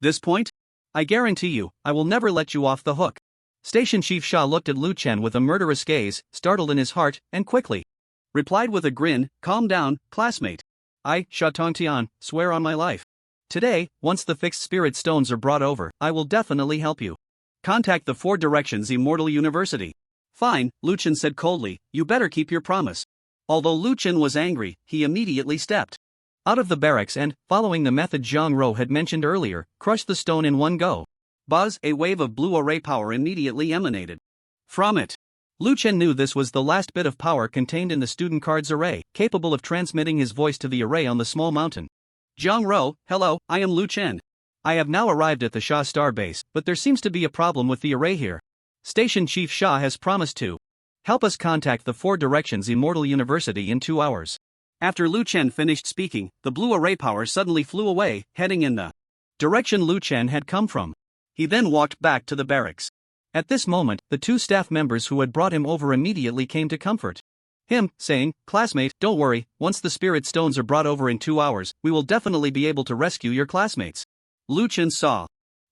this point? I guarantee you, I will never let you off the hook." Station Chief Sha looked at Lu Chen with a murderous gaze, startled in his heart, and quickly replied with a grin, "Calm down, classmate. I, Sha Tongtian, swear on my life. Today, once the fixed spirit stones are brought over, I will definitely help you. Contact the Four Directions Immortal University." "Fine," Lu Chen said coldly, "you better keep your promise." Although Lu Chen was angry, he immediately stepped out of the barracks and, following the method Zhang Rou had mentioned earlier, crushed the stone in one go. Buzz, a wave of blue array power immediately emanated from it. Lu Chen knew this was the last bit of power contained in the student cards array, capable of transmitting his voice to the array on the small mountain. "Zhang Rou, hello, I am Lu Chen. I have now arrived at the Shah Star base, but there seems to be a problem with the array here. Station Chief Shah has promised to help us contact the Four Directions Immortal University in 2 hours. After Lu Chen finished speaking, the blue array power suddenly flew away, heading in the direction Lu Chen had come from. He then walked back to the barracks. At this moment, the 2 staff members who had brought him over immediately came to comfort him, saying, "Classmate, don't worry, once the spirit stones are brought over in 2 hours, we will definitely be able to rescue your classmates." Lu Chen saw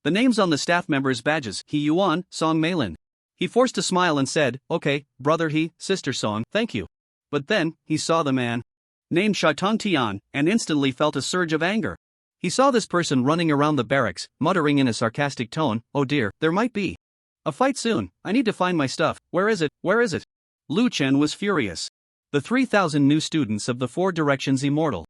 the names on the staff members' badges: He Yuan, Song Meilin. He forced a smile and said, "Okay, brother He, sister Song, thank you." But then, he saw the man named Shatong Tian, and instantly felt a surge of anger. He saw this person running around the barracks, muttering in a sarcastic tone, "Oh dear, there might be a fight soon. I need to find my stuff. Where is it? Where is it?" Lu Chen was furious. The 3,000 new students of the Four Directions Immortal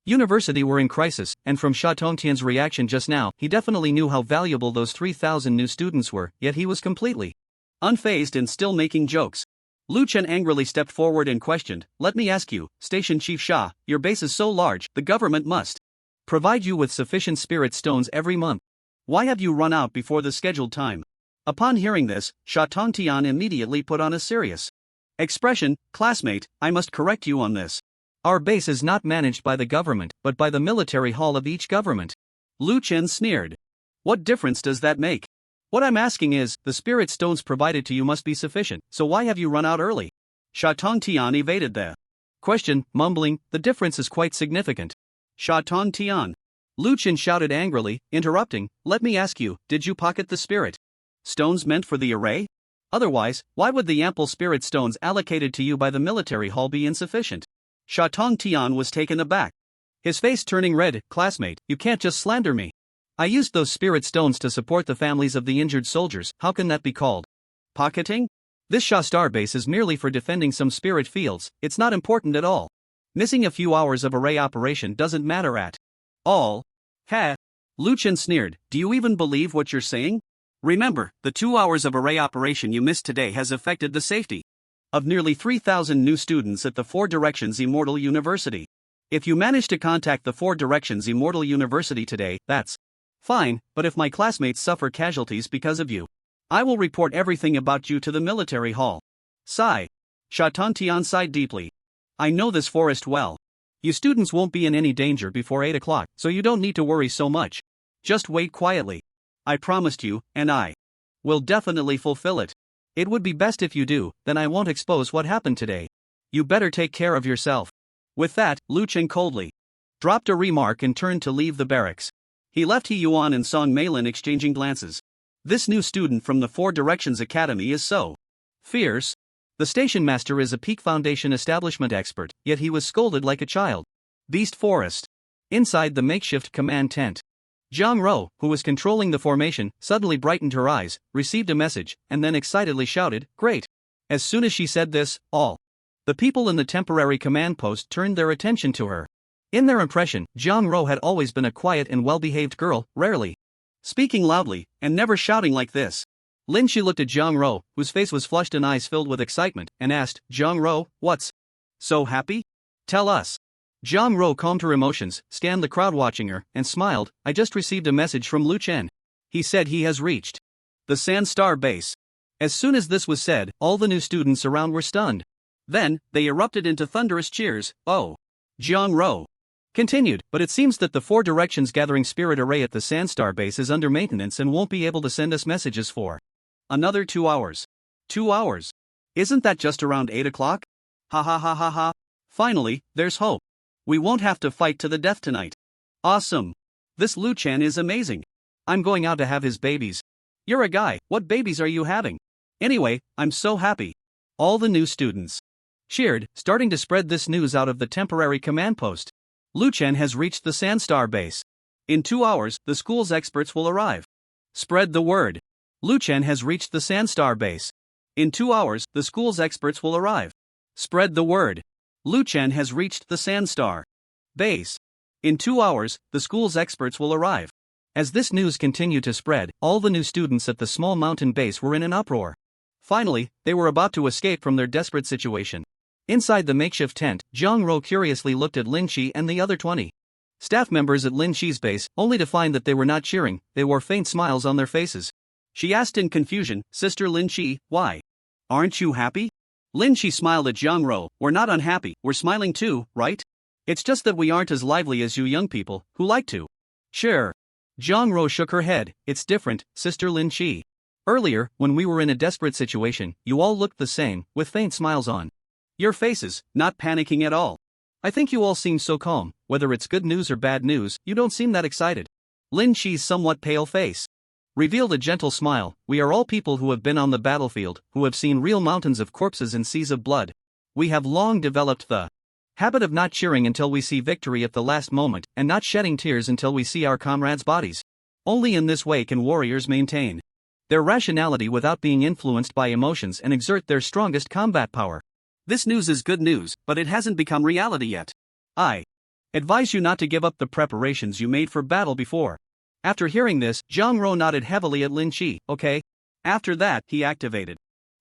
University were in crisis, and from Sha Tongtian's reaction just now, he definitely knew how valuable those 3,000 new students were, yet he was completely unfazed and still making jokes. Lu Chen angrily stepped forward and questioned, "Let me ask you, Station Chief Shah, your base is so large, the government must provide you with sufficient spirit stones every month. Why have you run out before the scheduled time?" Upon hearing this, Sha Tongtian immediately put on a serious expression. "Classmate, I must correct you on this. Our base is not managed by the government, but by the military hall of each government." Lu Chen sneered. "What difference does that make? What I'm asking is, the spirit stones provided to you must be sufficient, so why have you run out early?" Sha Tongtian evaded the question, mumbling, "The difference is quite significant." Sha Tongtian. Lu Chen shouted angrily, interrupting, "Let me ask you, did you pocket the spirit stones meant for the array? Otherwise, why would the ample spirit stones allocated to you by the military hall be insufficient?" Sha Tongtian was taken aback, his face turning red. "Classmate, you can't just slander me. I used those spirit stones to support the families of the injured soldiers. How can that be called pocketing? This Shah Star base is merely for defending some spirit fields. It's not important at all. Missing a few hours of array operation doesn't matter at all." "Ha!" Lu Chen sneered, "Do you even believe what you're saying? Remember, the 2 hours of array operation you missed today has affected the safety of nearly 3,000 new students at the Four Directions Immortal University. If you manage to contact the Four Directions Immortal University today, that's fine, but if my classmates suffer casualties because of you, I will report everything about you to the military hall." Sigh. Sha Tongtian sighed deeply. "I know this forest well. You students won't be in any danger before 8 o'clock, so you don't need to worry so much. Just wait quietly. I promised you, and I will definitely fulfill it. It would be best if you do, then I won't expose what happened today. You better take care of yourself." With that, Lu Chen coldly dropped a remark and turned to leave the barracks. He left He Yuan and Song Meilin exchanging glances. This new student from the Four Directions Academy is so fierce. The station master is a Peak Foundation establishment expert, yet he was scolded like a child. Beast Forest. Inside the makeshift command tent, Zhang Ro, who was controlling the formation, suddenly brightened her eyes, received a message, and then excitedly shouted, "Great!" As soon as she said this, all the people in the temporary command post turned their attention to her. In their impression, Zhang Ro had always been a quiet and well-behaved girl, rarely speaking loudly, and never shouting like this. Lin Shi looked at Zhang Ro, whose face was flushed and eyes filled with excitement, and asked, "Zhang Ro, what's so happy? Tell us." Zhang Ro calmed her emotions, scanned the crowd watching her, and smiled. "I just received a message from Lu Chen. He said he has reached the Sand Star base." As soon as this was said, all the new students around were stunned. Then, they erupted into thunderous cheers. "Oh!" Zhang Ro continued, "But it seems that the Four Directions Gathering Spirit Array at the Sandstar base is under maintenance and won't be able to send us messages for another 2 hours. 2 hours? Isn't that just around 8 o'clock? Ha ha ha ha ha. Finally, there's hope. We won't have to fight to the death tonight. Awesome. This Lu Chen is amazing. I'm going out to have his babies." "You're a guy, what babies are you having? Anyway, I'm so happy." All the new students cheered, starting to spread this news out of the temporary command post. "Lu Chen has reached the Sandstar base. In 2 hours, the school's experts will arrive. Spread the word. Lu Chen has reached the Sandstar base. In 2 hours, the school's experts will arrive. Spread the word. Lu Chen has reached the Sandstar base. In 2 hours, the school's experts will arrive." As this news continued to spread, all the new students at the small mountain base were in an uproar. Finally, they were about to escape from their desperate situation. Inside the makeshift tent, Zhang Ro curiously looked at Lin Qi and the other 20 Staff members at Lin Shi's base, only to find that they were not cheering, they wore faint smiles on their faces. She asked in confusion, Sister Lin Shi, why? Aren't you happy? Lin Shi smiled at Zhang Ro, we're not unhappy, we're smiling too, right? It's just that we aren't as lively as you young people, who like to. Sure. Zhang Ro shook her head, it's different, Sister Lin Shi. Earlier, when we were in a desperate situation, you all looked the same, with faint smiles on your faces, not panicking at all. I think you all seem so calm, whether it's good news or bad news, you don't seem that excited. Lin Shi's somewhat pale face revealed a gentle smile. We are all people who have been on the battlefield, who have seen real mountains of corpses and seas of blood. We have long developed the habit of not cheering until we see victory at the last moment, and not shedding tears until we see our comrades' bodies. Only in this way can warriors maintain their rationality without being influenced by emotions and exert their strongest combat power. This news is good news, but it hasn't become reality yet. I advise you not to give up the preparations you made for battle before. After hearing this, Zhang Ro nodded heavily at Lin Shi, okay? After that, he activated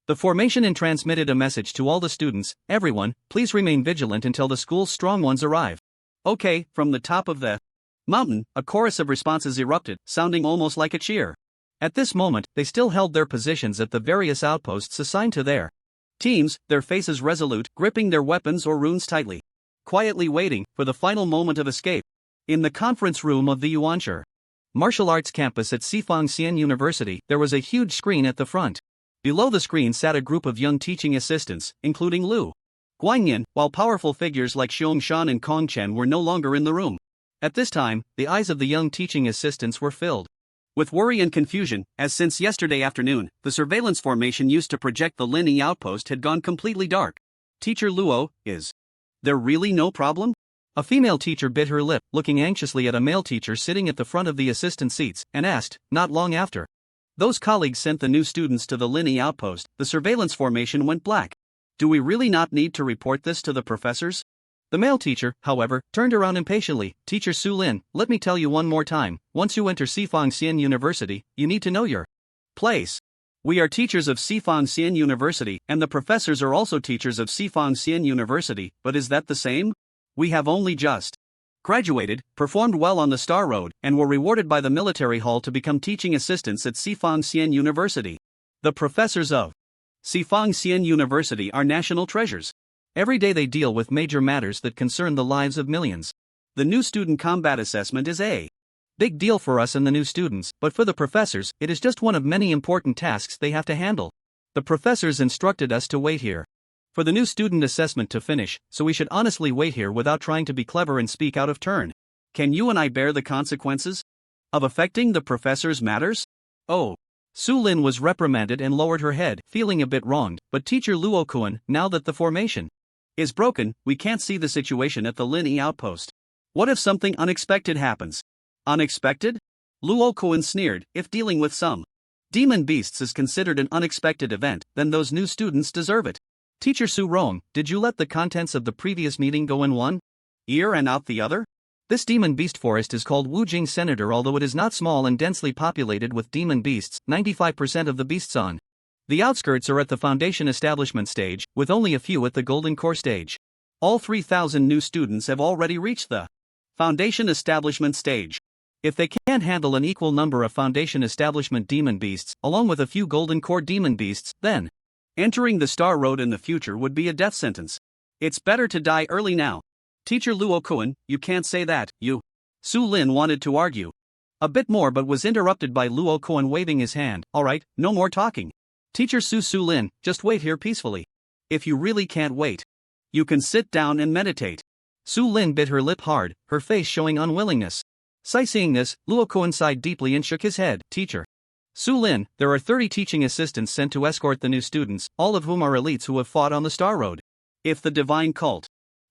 the formation and transmitted a message to all the students, everyone, please remain vigilant until the school's strong ones arrive. Okay, from the top of the mountain, a chorus of responses erupted, sounding almost like a cheer. At this moment, they still held their positions at the various outposts assigned to their teams, their faces resolute, gripping their weapons or runes tightly, quietly waiting for the final moment of escape. In the conference room of the Yuanshu Martial Arts Campus at Sifang Xian University, there was a huge screen at the front. Below the screen sat a group of young teaching assistants, including Lu Guanyin, while powerful figures like Xiong Shan and Kong Chen were no longer in the room. At this time, the eyes of the young teaching assistants were filled with worry and confusion, as since yesterday afternoon, the surveillance formation used to project the Lin Yi outpost had gone completely dark. Teacher Luo, is there really no problem? A female teacher bit her lip, looking anxiously at a male teacher sitting at the front of the assistant seats, and asked, not long after those colleagues sent the new students to the Lin Yi outpost, the surveillance formation went black. Do we really not need to report this to the professors? The male teacher, however, turned around impatiently. Teacher Su Lin, let me tell you one more time, once you enter Sifang Xian University, you need to know your place. We are teachers of Sifang Xian University, and the professors are also teachers of Sifang Xian University, but is that the same? We have only just graduated, performed well on the Star Road, and were rewarded by the military hall to become teaching assistants at Sifang Xian University. The professors of Sifang Xian University are national treasures. Every day they deal with major matters that concern the lives of millions. The new student combat assessment is a big deal for us and the new students, but for the professors, it is just one of many important tasks they have to handle. The professors instructed us to wait here for the new student assessment to finish, so we should honestly wait here without trying to be clever and speak out of turn. Can you and I bear the consequences of affecting the professors' matters? Oh. Su Lin was reprimanded and lowered her head, feeling a bit wronged, but Teacher Luo Kuan, now that the formation is broken, we can't see the situation at the Lin Yi outpost. What if something unexpected happens? Unexpected? Luo Kuan sneered, if dealing with some demon beasts is considered an unexpected event, then those new students deserve it. Teacher Su Rong, did you let the contents of the previous meeting go in one ear and out the other? This demon beast forest is called Wujing Senator, although it is not small and densely populated with demon beasts, 95% of the beasts on the outskirts are at the foundation establishment stage, with only a few at the golden core stage. All 3,000 new students have already reached the foundation establishment stage. If they can't handle an equal number of foundation establishment demon beasts, along with a few golden core demon beasts, then entering the Star Road in the future would be a death sentence. It's better to die early now. Teacher Luo Kuan, you can't say that, you. Su Lin wanted to argue a bit more but was interrupted by Luo Kuan waving his hand. Alright, no more talking. Teacher Su Lin, just wait here peacefully. If you really can't wait, you can sit down and meditate. Su Lin bit her lip hard, her face showing unwillingness. Seeing this, Luo Kuan sighed deeply and shook his head. Teacher Su Lin, there are 30 teaching assistants sent to escort the new students, all of whom are elites who have fought on the Star Road. If the divine cult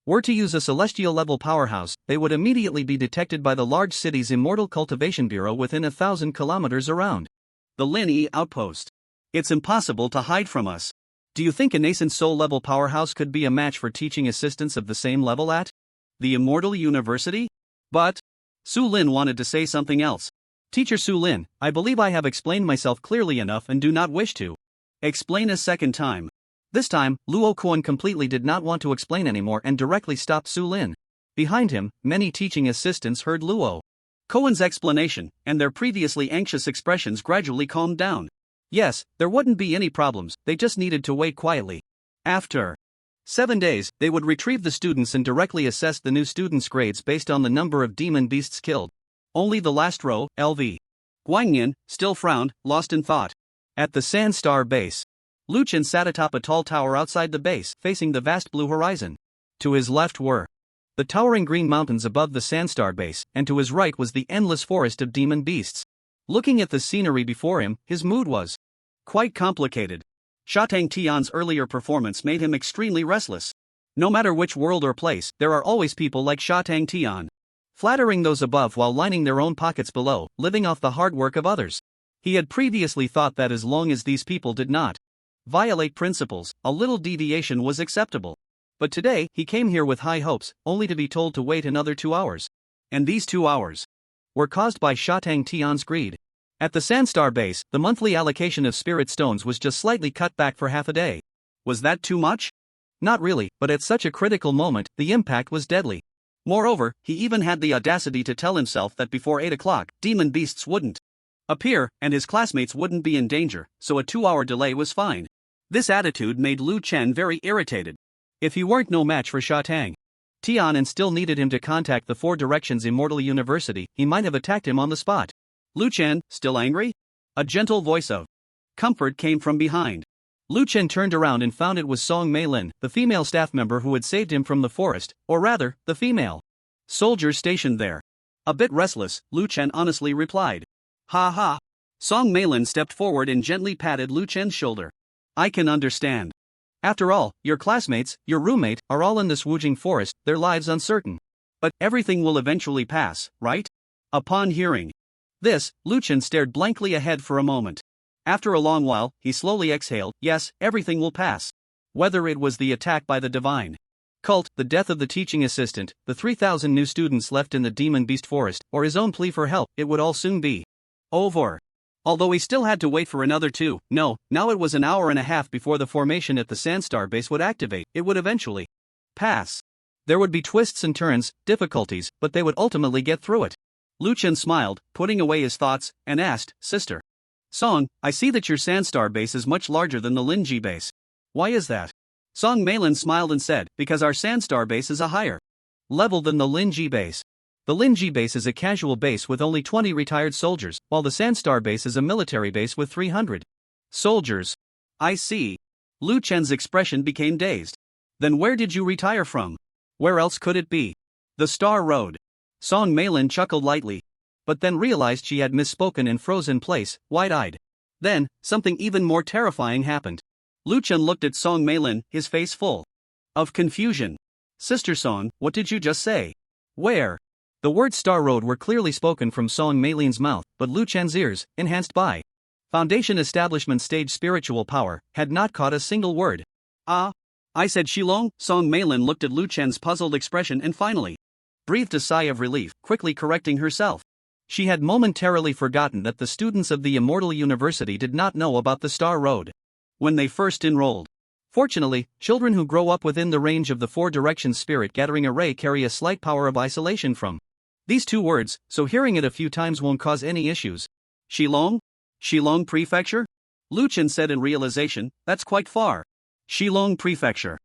were to use a celestial-level powerhouse, they would immediately be detected by the large city's Immortal Cultivation Bureau within 1,000 kilometers around the Lin Yi outpost. It's impossible to hide from us. Do you think a nascent soul-level powerhouse could be a match for teaching assistants of the same level at the Immortal University? But Su Lin wanted to say something else. Teacher Su Lin, I believe I have explained myself clearly enough and do not wish to explain a second time. This time, Luo Kuan completely did not want to explain anymore and directly stopped Su Lin. Behind him, many teaching assistants heard Luo Cohen's explanation, and their previously anxious expressions gradually calmed down. Yes, there wouldn't be any problems, they just needed to wait quietly. After 7 days, they would retrieve the students and directly assess the new students' grades based on the number of demon beasts killed. Only the last row, LV. Guanyin, still frowned, lost in thought. At the Sandstar base, Lu Chen sat atop a tall tower outside the base, facing the vast blue horizon. To his left were the towering green mountains above the Sandstar base, and to his right was the endless forest of demon beasts. Looking at the scenery before him, his mood was quite complicated. Shatang Tian's earlier performance made him extremely restless. No matter which world or place, there are always people like Shatang Tian, flattering those above while lining their own pockets below, living off the hard work of others. He had previously thought that as long as these people did not violate principles, a little deviation was acceptable. But today, he came here with high hopes, only to be told to wait another 2 hours. And these 2 hours were caused by Shatang Tian's greed. At the Sandstar base, the monthly allocation of spirit stones was just slightly cut back for half a day. Was that too much? Not really, but at such a critical moment, the impact was deadly. Moreover, he even had the audacity to tell himself that before 8 o'clock, demon beasts wouldn't appear, and his classmates wouldn't be in danger, so a 2-hour delay was fine. This attitude made Lu Chen very irritated. If he weren't no match for Shatang Tian and still needed him to contact the Four Directions Immortal University, he might have attacked him on the spot. Lu Chen, still angry? A gentle voice of comfort came from behind. Lu Chen turned around and found it was Song Meilin, the female staff member who had saved him from the forest, or rather, the female soldiers stationed there. A bit restless, Lu Chen honestly replied. Ha ha. Song Meilin stepped forward and gently patted Lu Chen's shoulder. I can understand. After all, your classmates, your roommate, are all in this Wujing forest, their lives uncertain. But everything will eventually pass, right? Upon hearing this, Lu Chen stared blankly ahead for a moment. After a long while, he slowly exhaled. Yes, everything will pass. Whether it was the attack by the divine cult, the death of the teaching assistant, the 3,000 new students left in the demon beast forest, or his own plea for help, it would all soon be over. Although he still had to wait for another 2, now it was an hour and a half before the formation at the Sandstar base would activate, it would eventually pass. There would be twists and turns, difficulties, but they would ultimately get through it. Lu Chen smiled, putting away his thoughts, and asked, Sister Song, I see that your Sandstar base is much larger than the Linji base. Why is that? Song Meilin smiled and said, because our Sandstar base is a higher level than the Linji base. The Linji base is a casual base with only 20 retired soldiers, while the Sandstar base is a military base with 300 soldiers. I see. Lu Chen's expression became dazed. Then where did you retire from? Where else could it be? The Star Road. Song Meilin chuckled lightly, but then realized she had misspoken and froze in place, wide-eyed. Then, something even more terrifying happened. Lu Chen looked at Song Meilin, his face full of confusion. Sister Song, what did you just say? Where? The words Star Road were clearly spoken from Song Meilin's mouth, but Lu Chen's ears, enhanced by Foundation Establishment stage spiritual power, had not caught a single word. I said Shilong. Song Meilin looked at Lu Chen's puzzled expression and finally breathed a sigh of relief, quickly correcting herself. She had momentarily forgotten that the students of the Immortal University did not know about the Star Road when they first enrolled. Fortunately, children who grow up within the range of the Four Directions Spirit Gathering Array carry a slight power of isolation from these 2 words, so hearing it a few times won't cause any issues. Shilong? Shilong Prefecture? Lu Chen said in realization, that's quite far. Shilong Prefecture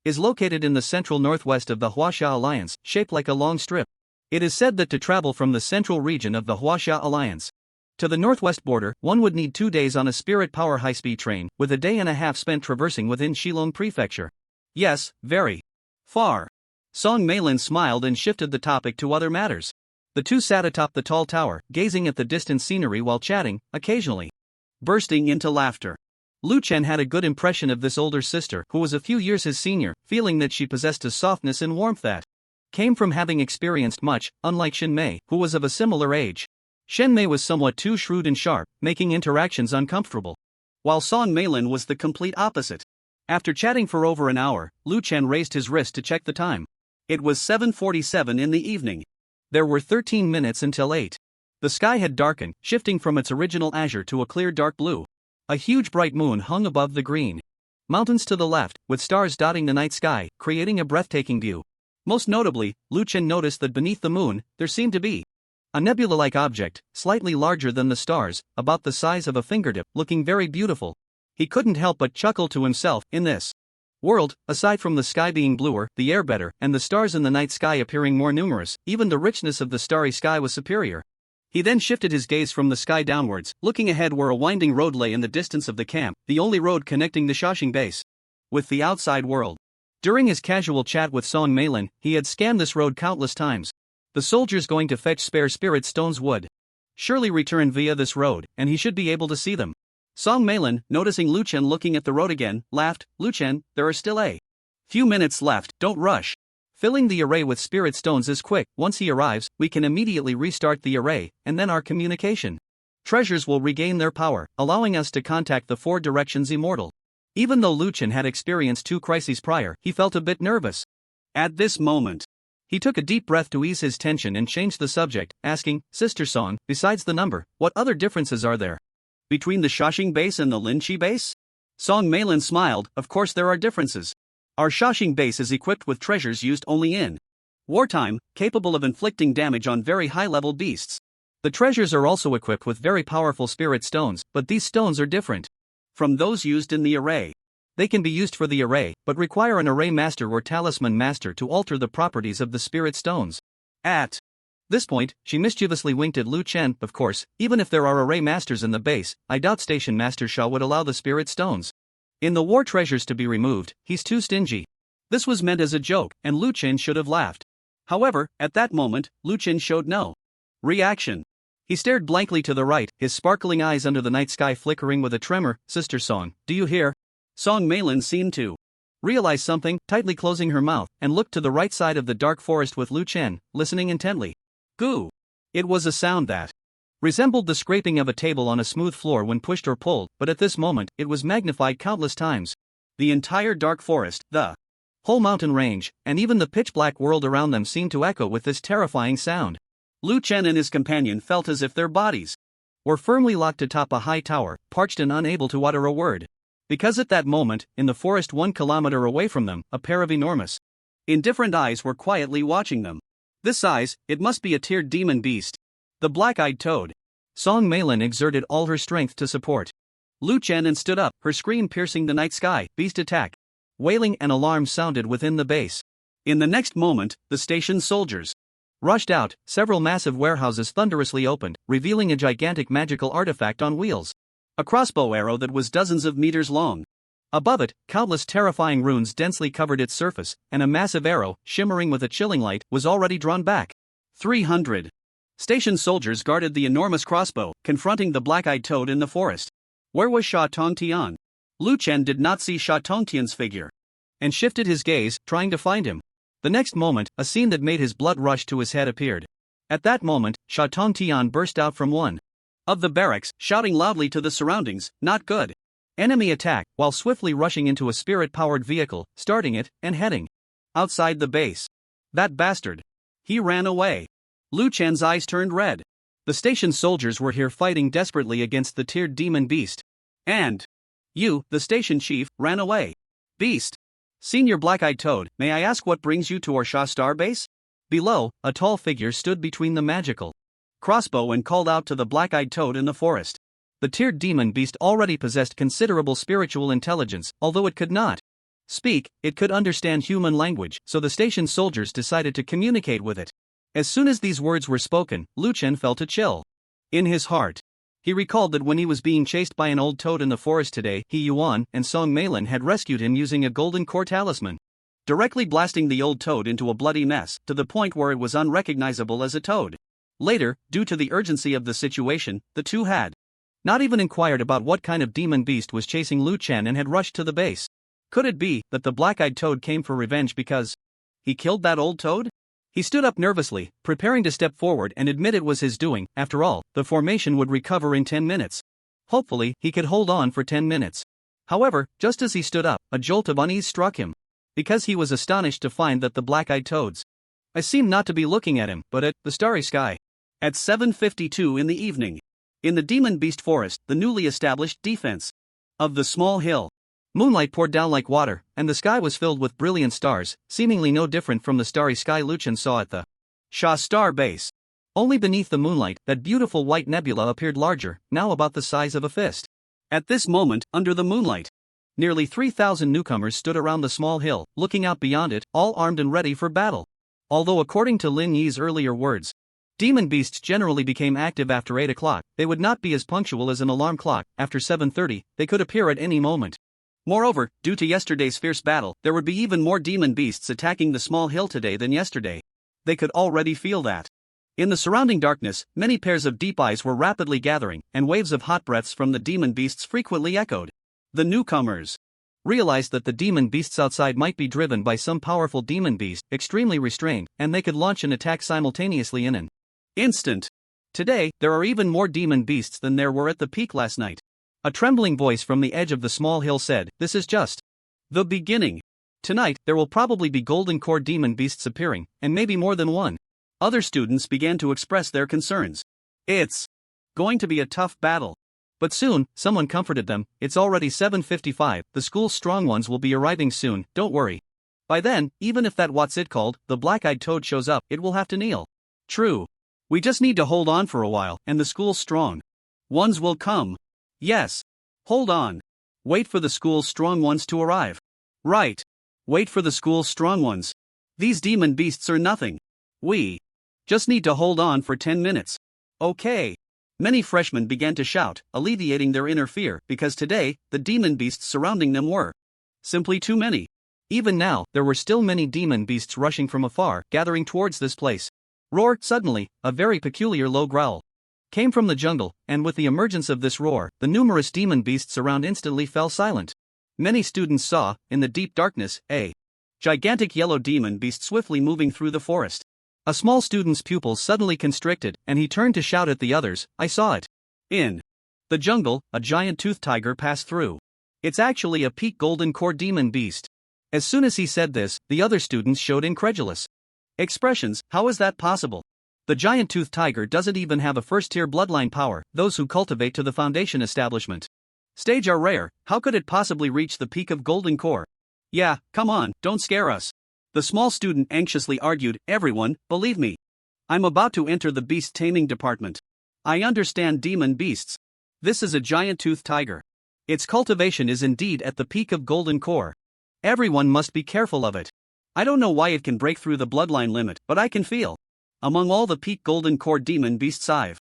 is located in the central northwest of the Huaxia Alliance, shaped like a long strip. It is said that to travel from the central region of the Huaxia Alliance to the northwest border, one would need 2 days on a spirit power high-speed train, with a day and a half spent traversing within Shilong Prefecture. Yes, very far. Song Meilin smiled and shifted the topic to other matters. The two sat atop the tall tower, gazing at the distant scenery while chatting, occasionally bursting into laughter. Lu Chen had a good impression of this older sister, who was a few years his senior, feeling that she possessed a softness and warmth that came from having experienced much, unlike Shen Mei, who was of a similar age. Shen Mei was somewhat too shrewd and sharp, making interactions uncomfortable, while Song Meilin was the complete opposite. After chatting for over an hour, Lu Chen raised his wrist to check the time. It was 7:47 in the evening. There were 13 minutes until 8. The sky had darkened, shifting from its original azure to a clear dark blue. A huge bright moon hung above the green mountains to the left, with stars dotting the night sky, creating a breathtaking view. Most notably, Lu Chen noticed that beneath the moon, there seemed to be a nebula-like object, slightly larger than the stars, about the size of a fingertip, looking very beautiful. He couldn't help but chuckle to himself. In this world, aside from the sky being bluer, the air better, and the stars in the night sky appearing more numerous, even the richness of the starry sky was superior. He then shifted his gaze from the sky downwards, looking ahead where a winding road lay in the distance of the camp, the only road connecting the Shashing base with the outside world. During his casual chat with Song Meilin, he had scanned this road countless times. The soldiers going to fetch spare spirit stones would surely return via this road, and he should be able to see them. Song Meilin, noticing Lu Chen looking at the road again, laughed. Lu Chen, there are still a few minutes left, don't rush. Filling the array with spirit stones is quick. Once he arrives, we can immediately restart the array, and then our communication treasures will regain their power, allowing us to contact the four directions immortal. Even though Lu Chen had experienced 2 crises prior, he felt a bit nervous. At this moment, he took a deep breath to ease his tension and changed the subject, asking, Sister Song, besides the number, what other differences are there between the Shashing base and the Linchi base? Song Meilin smiled. Of course there are differences. Our Shashing base is equipped with treasures used only in wartime, capable of inflicting damage on very high-level beasts. The treasures are also equipped with very powerful spirit stones, but these stones are different from those used in the array. They can be used for the array, but require an array master or talisman master to alter the properties of the spirit stones. At this point, she mischievously winked at Lu Chen. Of course, even if there are array masters in the base, I doubt Station Master Shah would allow the spirit stones in the war treasures to be removed. He's too stingy. This was meant as a joke, and Lu Chen should have laughed. However, at that moment, Lu Chen showed no reaction. He stared blankly to the right, his sparkling eyes under the night sky flickering with a tremor. Sister Song, do you hear? Song Meilin seemed to realize something, tightly closing her mouth, and looked to the right side of the dark forest with Lu Chen, listening intently. Goo! It was a sound that resembled the scraping of a table on a smooth floor when pushed or pulled, but at this moment, it was magnified countless times. The entire dark forest, the whole mountain range, and even the pitch-black world around them seemed to echo with this terrifying sound. Lu Chen and his companion felt as if their bodies were firmly locked atop a high tower, parched and unable to utter a word. Because at that moment, in the forest 1 kilometer away from them, a pair of enormous, indifferent eyes were quietly watching them. This size, it must be a tiered demon beast. The black-eyed toad. Song Meilin exerted all her strength to support Lu Chen and stood up, her scream piercing the night sky. Beast attack! Wailing and alarm sounded within the base. In the next moment, the station's soldiers rushed out, several massive warehouses thunderously opened, revealing a gigantic magical artifact on wheels. A crossbow arrow that was dozens of meters long. Above it, countless terrifying runes densely covered its surface, and a massive arrow, shimmering with a chilling light, was already drawn back. 300 station soldiers guarded the enormous crossbow, confronting the black-eyed toad in the forest. Where was Sha Tongtian? Lu Chen did not see Sha Tongtian's figure, and shifted his gaze, trying to find him. The next moment, a scene that made his blood rush to his head appeared. At that moment, Sha Tongtian burst out from one of the barracks, shouting loudly to the surroundings, not good. Enemy attack, while swiftly rushing into a spirit-powered vehicle, starting it, and heading outside the base. That bastard. He ran away. Lu Chen's eyes turned red. The station soldiers were here fighting desperately against the tiered demon beast. And you, the station chief, ran away. Beast. Senior Black-Eyed Toad, may I ask what brings you to our Sha Star base? Below, a tall figure stood between the magical crossbow and called out to the Black-Eyed Toad in the forest. The tiered demon beast already possessed considerable spiritual intelligence. Although it could not speak, it could understand human language, so the station soldiers decided to communicate with it. As soon as these words were spoken, Lu Chen felt a chill in his heart. He recalled that when he was being chased by an old toad in the forest today, he Yuan and Song Meilin had rescued him using a golden core talisman, directly blasting the old toad into a bloody mess, to the point where it was unrecognizable as a toad. Later, due to the urgency of the situation, the two had not even inquired about what kind of demon beast was chasing Lu Chen and had rushed to the base. Could it be that the black-eyed toad came for revenge because he killed that old toad? He stood up nervously, preparing to step forward and admit it was his doing. After all, the formation would recover in 10 minutes. Hopefully, he could hold on for 10 minutes. However, just as he stood up, a jolt of unease struck him, because he was astonished to find that the black-eyed toads seemed not to be looking at him, but at the starry sky. At 7:52 in the evening, in the demon beast forest, the newly established defense of the small hill Moonlight poured down like water, and the sky was filled with brilliant stars, seemingly no different from the starry sky Luchan saw at the Shah Star base. Only beneath the moonlight, that beautiful white nebula appeared larger, now about the size of a fist. At this moment, under the moonlight, nearly 3,000 newcomers stood around the small hill, looking out beyond it, all armed and ready for battle. Although according to Lin Yi's earlier words, demon beasts generally became active after 8 o'clock, they would not be as punctual as an alarm clock. After 7:30, they could appear at any moment. Moreover, due to yesterday's fierce battle, there would be even more demon beasts attacking the small hill today than yesterday. They could already feel that. In the surrounding darkness, many pairs of deep eyes were rapidly gathering, and waves of hot breaths from the demon beasts frequently echoed. The newcomers realized that the demon beasts outside might be driven by some powerful demon beast, extremely restrained, and they could launch an attack simultaneously in an instant. Today, there are even more demon beasts than there were at the peak last night. A trembling voice from the edge of the small hill said, "This is just the beginning. Tonight, there will probably be golden core demon beasts appearing, and maybe more than one." Other students began to express their concerns. "It's going to be a tough battle." But soon, someone comforted them. "It's already 7:55, the school's strong ones will be arriving soon, don't worry. By then, even if that what's it called, the black-eyed toad shows up, it will have to kneel." "True. We just need to hold on for a while, and the school's strong ones will come." "Yes. Hold on. Wait for the school's strong ones to arrive." "Right. Wait for the school's strong ones. These demon beasts are nothing. We just need to hold on for 10 minutes. Okay." Many freshmen began to shout, alleviating their inner fear, because today, the demon beasts surrounding them were simply too many. Even now, there were still many demon beasts rushing from afar, gathering towards this place. Roar! Suddenly, a very peculiar low growl came from the jungle, and with the emergence of this roar, the numerous demon beasts around instantly fell silent. Many students saw, in the deep darkness, a gigantic yellow demon beast swiftly moving through the forest. A small student's pupils suddenly constricted, and he turned to shout at the others, "I saw it." In the jungle, a giant toothed tiger passed through. "It's actually a peak golden core demon beast." As soon as he said this, the other students showed incredulous expressions. "How is that possible? The giant toothed tiger doesn't even have a first-tier bloodline power. Those who cultivate to the foundation establishment stage are rare. How could it possibly reach the peak of golden core?" "Yeah, come on, don't scare us." The small student anxiously argued, "Everyone, believe me. I'm about to enter the beast taming department. I understand demon beasts. This is a giant toothed tiger. Its cultivation is indeed at the peak of golden core. Everyone must be careful of it. I don't know why it can break through the bloodline limit, but I can feel. Among all the peak golden core demon beasts I've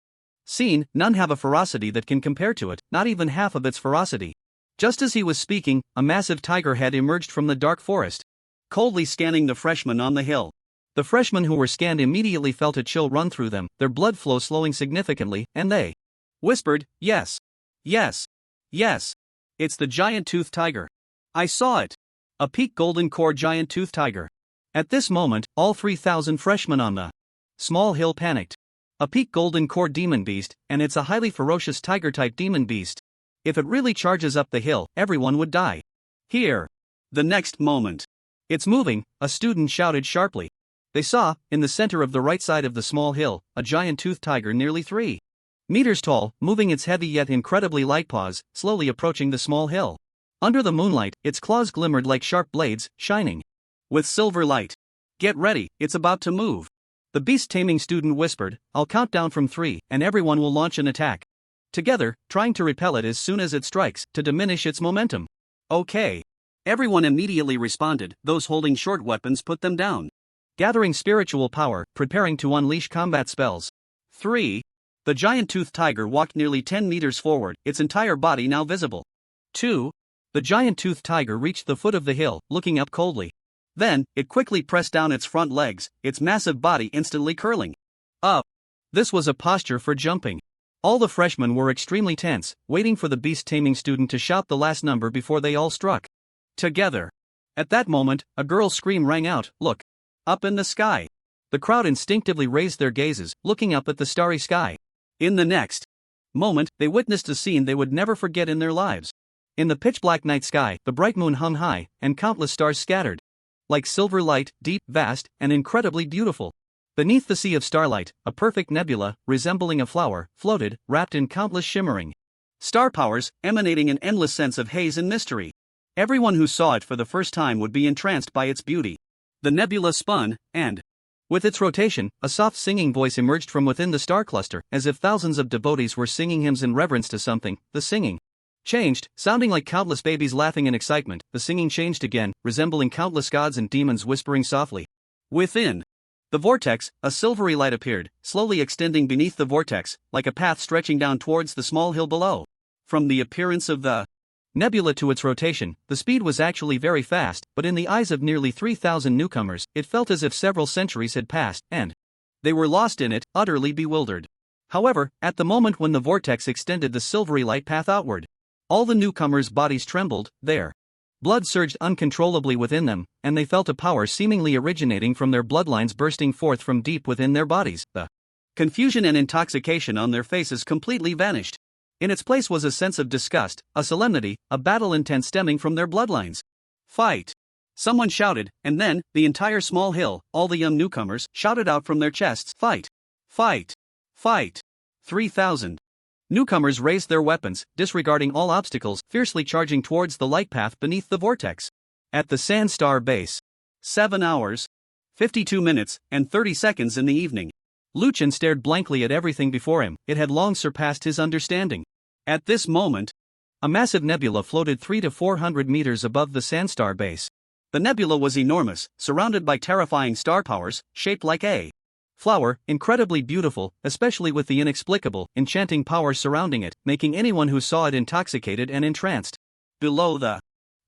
seen, none have a ferocity that can compare to it, not even half of its ferocity." Just as he was speaking, a massive tiger head emerged from the dark forest, coldly scanning the freshmen on the hill. The freshmen who were scanned immediately felt a chill run through them, their blood flow slowing significantly, and they whispered, "Yes. Yes. Yes. It's the giant toothed tiger. I saw it. A peak golden core giant toothed tiger." At this moment, all 3,000 freshmen on the small hill panicked. A peak golden core demon beast, and it's a highly ferocious tiger-type demon beast. If it really charges up the hill, everyone would die. Here. The next moment. "It's moving," a student shouted sharply. They saw, in the center of the right side of the small hill, a giant toothed tiger nearly 3 meters tall, moving its heavy yet incredibly light paws, slowly approaching the small hill. Under the moonlight, its claws glimmered like sharp blades, shining with silver light. "Get ready, it's about to move." The beast-taming student whispered, "I'll count down from 3, and everyone will launch an attack together, trying to repel it as soon as it strikes, to diminish its momentum." "Okay." Everyone immediately responded. Those holding short weapons put them down, gathering spiritual power, preparing to unleash combat spells. 3. The giant toothed tiger walked nearly 10 meters forward, its entire body now visible. 2. The giant toothed tiger reached the foot of the hill, looking up coldly. Then, it quickly pressed down its front legs, its massive body instantly curling up. This was a posture for jumping. All the freshmen were extremely tense, waiting for the beast-taming student to shout the last number before they all struck together. At that moment, a girl's scream rang out, "Look! Up in the sky!" The crowd instinctively raised their gazes, looking up at the starry sky. In the next moment, they witnessed a scene they would never forget in their lives. In the pitch-black night sky, the bright moon hung high, and countless stars scattered like silver light, deep, vast, and incredibly beautiful. Beneath the sea of starlight, a perfect nebula, resembling a flower, floated, wrapped in countless shimmering star powers, emanating an endless sense of haze and mystery. Everyone who saw it for the first time would be entranced by its beauty. The nebula spun, and, with its rotation, a soft singing voice emerged from within the star cluster, as if thousands of devotees were singing hymns in reverence to something. The singing changed, sounding like countless babies laughing in excitement. The singing changed again, resembling countless gods and demons whispering softly. Within the vortex, a silvery light appeared, slowly extending beneath the vortex, like a path stretching down towards the small hill below. From the appearance of the nebula to its rotation, the speed was actually very fast, but in the eyes of nearly 3,000 newcomers, it felt as if several centuries had passed, and they were lost in it, utterly bewildered. However, at the moment when the vortex extended the silvery light path outward, all the newcomers' bodies trembled, their blood surged uncontrollably within them, and they felt a power seemingly originating from their bloodlines bursting forth from deep within their bodies. The confusion and intoxication on their faces completely vanished. In its place was a sense of disgust, a solemnity, a battle intent stemming from their bloodlines. Fight! Someone shouted, and then, the entire small hill, all the young newcomers, shouted out from their chests, "Fight! Fight! Fight!" 3,000 newcomers raised their weapons, disregarding all obstacles, fiercely charging towards the light path beneath the vortex. At the Sand Star base, 7 hours, 52 minutes, and 30 seconds in the evening. Lu Chen stared blankly at everything before him. It had long surpassed his understanding. At this moment, a massive nebula floated 300 to 400 meters above the Sandstar base. The nebula was enormous, surrounded by terrifying star powers, shaped like a flower, incredibly beautiful, especially with the inexplicable, enchanting power surrounding it, making anyone who saw it intoxicated and entranced. Below the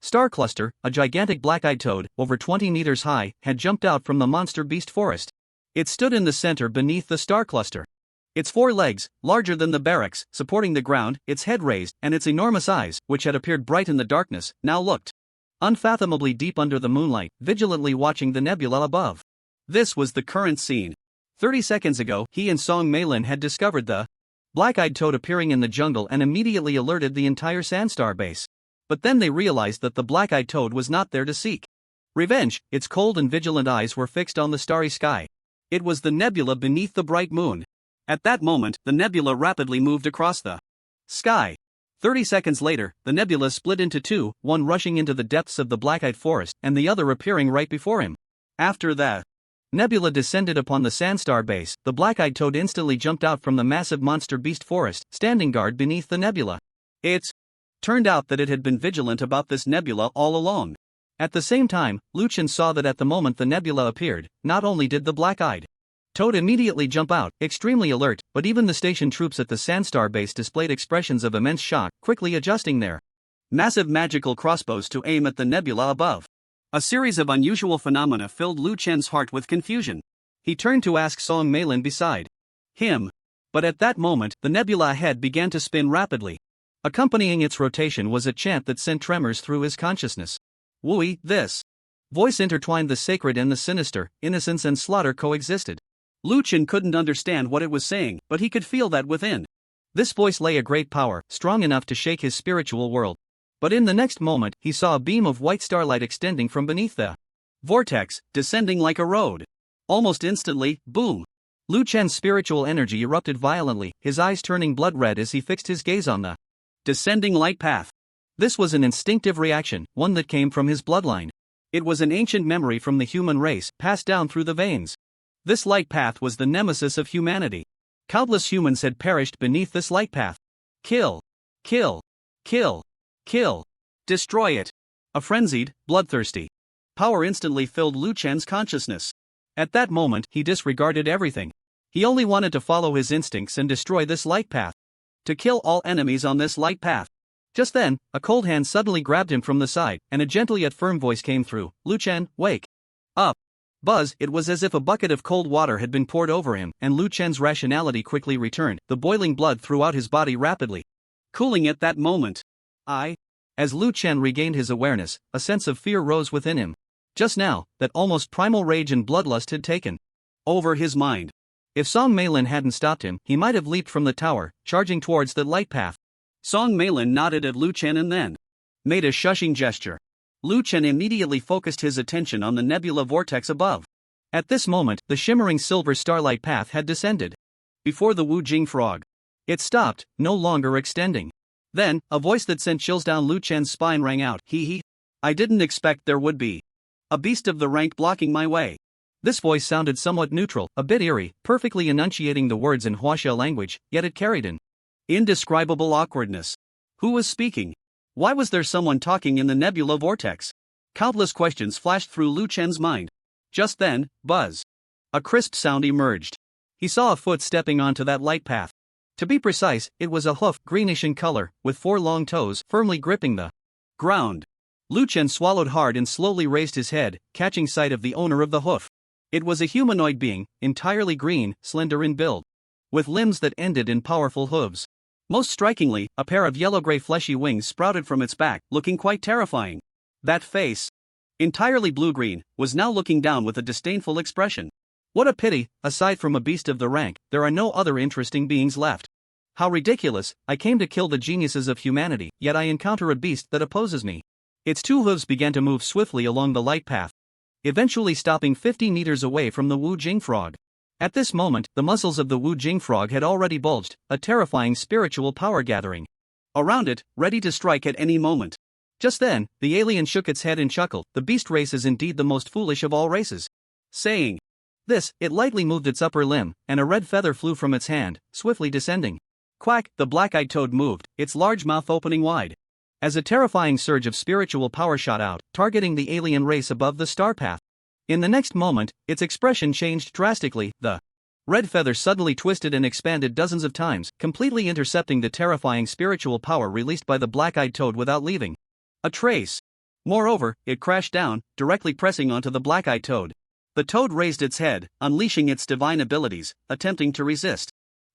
star cluster, a gigantic black-eyed toad, over 20 meters high, had jumped out from the monster beast forest. It stood in the center beneath the star cluster. Its 4 legs, larger than the barracks, supporting the ground, its head raised, and its enormous eyes, which had appeared bright in the darkness, now looked unfathomably deep under the moonlight, vigilantly watching the nebula above. This was the current scene. 30 seconds ago, he and Song Meilin had discovered the black-eyed toad appearing in the jungle and immediately alerted the entire Sandstar base. But then they realized that the black-eyed toad was not there to seek revenge. Its cold and vigilant eyes were fixed on the starry sky. It was the nebula beneath the bright moon. At that moment, the nebula rapidly moved across the sky. 30 seconds later, the nebula split into two, one rushing into the depths of the black-eyed forest, and the other appearing right before him. After the nebula descended upon the Sandstar base, the black-eyed toad instantly jumped out from the massive monster beast forest, standing guard beneath the nebula. It turned out that it had been vigilant about this nebula all along. At the same time, Lu Chen saw that at the moment the nebula appeared, not only did the black-eyed toad immediately jump out, extremely alert, but even the station troops at the Sandstar base displayed expressions of immense shock, quickly adjusting their massive magical crossbows to aim at the nebula above. A series of unusual phenomena filled Lu Chen's heart with confusion. He turned to ask Song Meilin beside him. But at that moment, the nebula ahead began to spin rapidly. Accompanying its rotation was a chant that sent tremors through his consciousness. Wui, this voice intertwined the sacred and the sinister, innocence and slaughter coexisted. Lu Chen couldn't understand what it was saying, but he could feel that within this voice lay a great power, strong enough to shake his spiritual world. But in the next moment, he saw a beam of white starlight extending from beneath the vortex, descending like a road. Almost instantly, boom! Lu Chen's spiritual energy erupted violently, his eyes turning blood red as he fixed his gaze on the descending light path. This was an instinctive reaction, one that came from his bloodline. It was an ancient memory from the human race, passed down through the veins. This light path was the nemesis of humanity. Countless humans had perished beneath this light path. Kill! Kill! Kill! Kill! Destroy it! A frenzied, bloodthirsty power instantly filled Lu Chen's consciousness. At that moment, he disregarded everything. He only wanted to follow his instincts and destroy this light path. To kill all enemies on this light path. Just then, a cold hand suddenly grabbed him from the side, and a gentle yet firm voice came through. Lu Chen, wake up! Buzz, it was as if a bucket of cold water had been poured over him, and Lu Chen's rationality quickly returned, the boiling blood throughout his body rapidly cooling at that moment. As Lu Chen regained his awareness, a sense of fear rose within him. Just now, that almost primal rage and bloodlust had taken over his mind. If Song Meilin hadn't stopped him, he might have leaped from the tower, charging towards the light path. Song Meilin nodded at Lu Chen and then made a shushing gesture. Lu Chen immediately focused his attention on the nebula vortex above. At this moment, the shimmering silver starlight path had descended before the Wu Jing frog. It stopped, no longer extending. Then, a voice that sent chills down Lu Chen's spine rang out. He I didn't expect there would be a beast of the rank blocking my way. This voice sounded somewhat neutral, a bit eerie, perfectly enunciating the words in Huaxia language, yet it carried an indescribable awkwardness. Who was speaking? Why was there someone talking in the nebula vortex? Countless questions flashed through Lu Chen's mind. Just then, buzz. A crisp sound emerged. He saw a foot stepping onto that light path. To be precise, it was a hoof, greenish in color, with 4 long toes firmly gripping the ground. Lu Chen swallowed hard and slowly raised his head, catching sight of the owner of the hoof. It was a humanoid being, entirely green, slender in build, with limbs that ended in powerful hooves. Most strikingly, a pair of yellow-gray fleshy wings sprouted from its back, looking quite terrifying. That face, entirely blue-green, was now looking down with a disdainful expression. What a pity, aside from a beast of the rank, there are no other interesting beings left. How ridiculous, I came to kill the geniuses of humanity, yet I encounter a beast that opposes me. Its 2 hooves began to move swiftly along the light path, eventually stopping 50 meters away from the Wu Jing frog. At this moment, the muscles of the Wu Jing frog had already bulged, a terrifying spiritual power gathering around it, ready to strike at any moment. Just then, the alien shook its head and chuckled. The beast race is indeed the most foolish of all races. Saying this, it lightly moved its upper limb, and a red feather flew from its hand, swiftly descending. Quack, the black-eyed toad moved, its large mouth opening wide, as a terrifying surge of spiritual power shot out, targeting the alien race above the star path. In the next moment, its expression changed drastically. The red feather suddenly twisted and expanded dozens of times, completely intercepting the terrifying spiritual power released by the black-eyed toad without leaving a trace. Moreover, it crashed down, directly pressing onto the black-eyed toad. The toad raised its head, unleashing its divine abilities, attempting to resist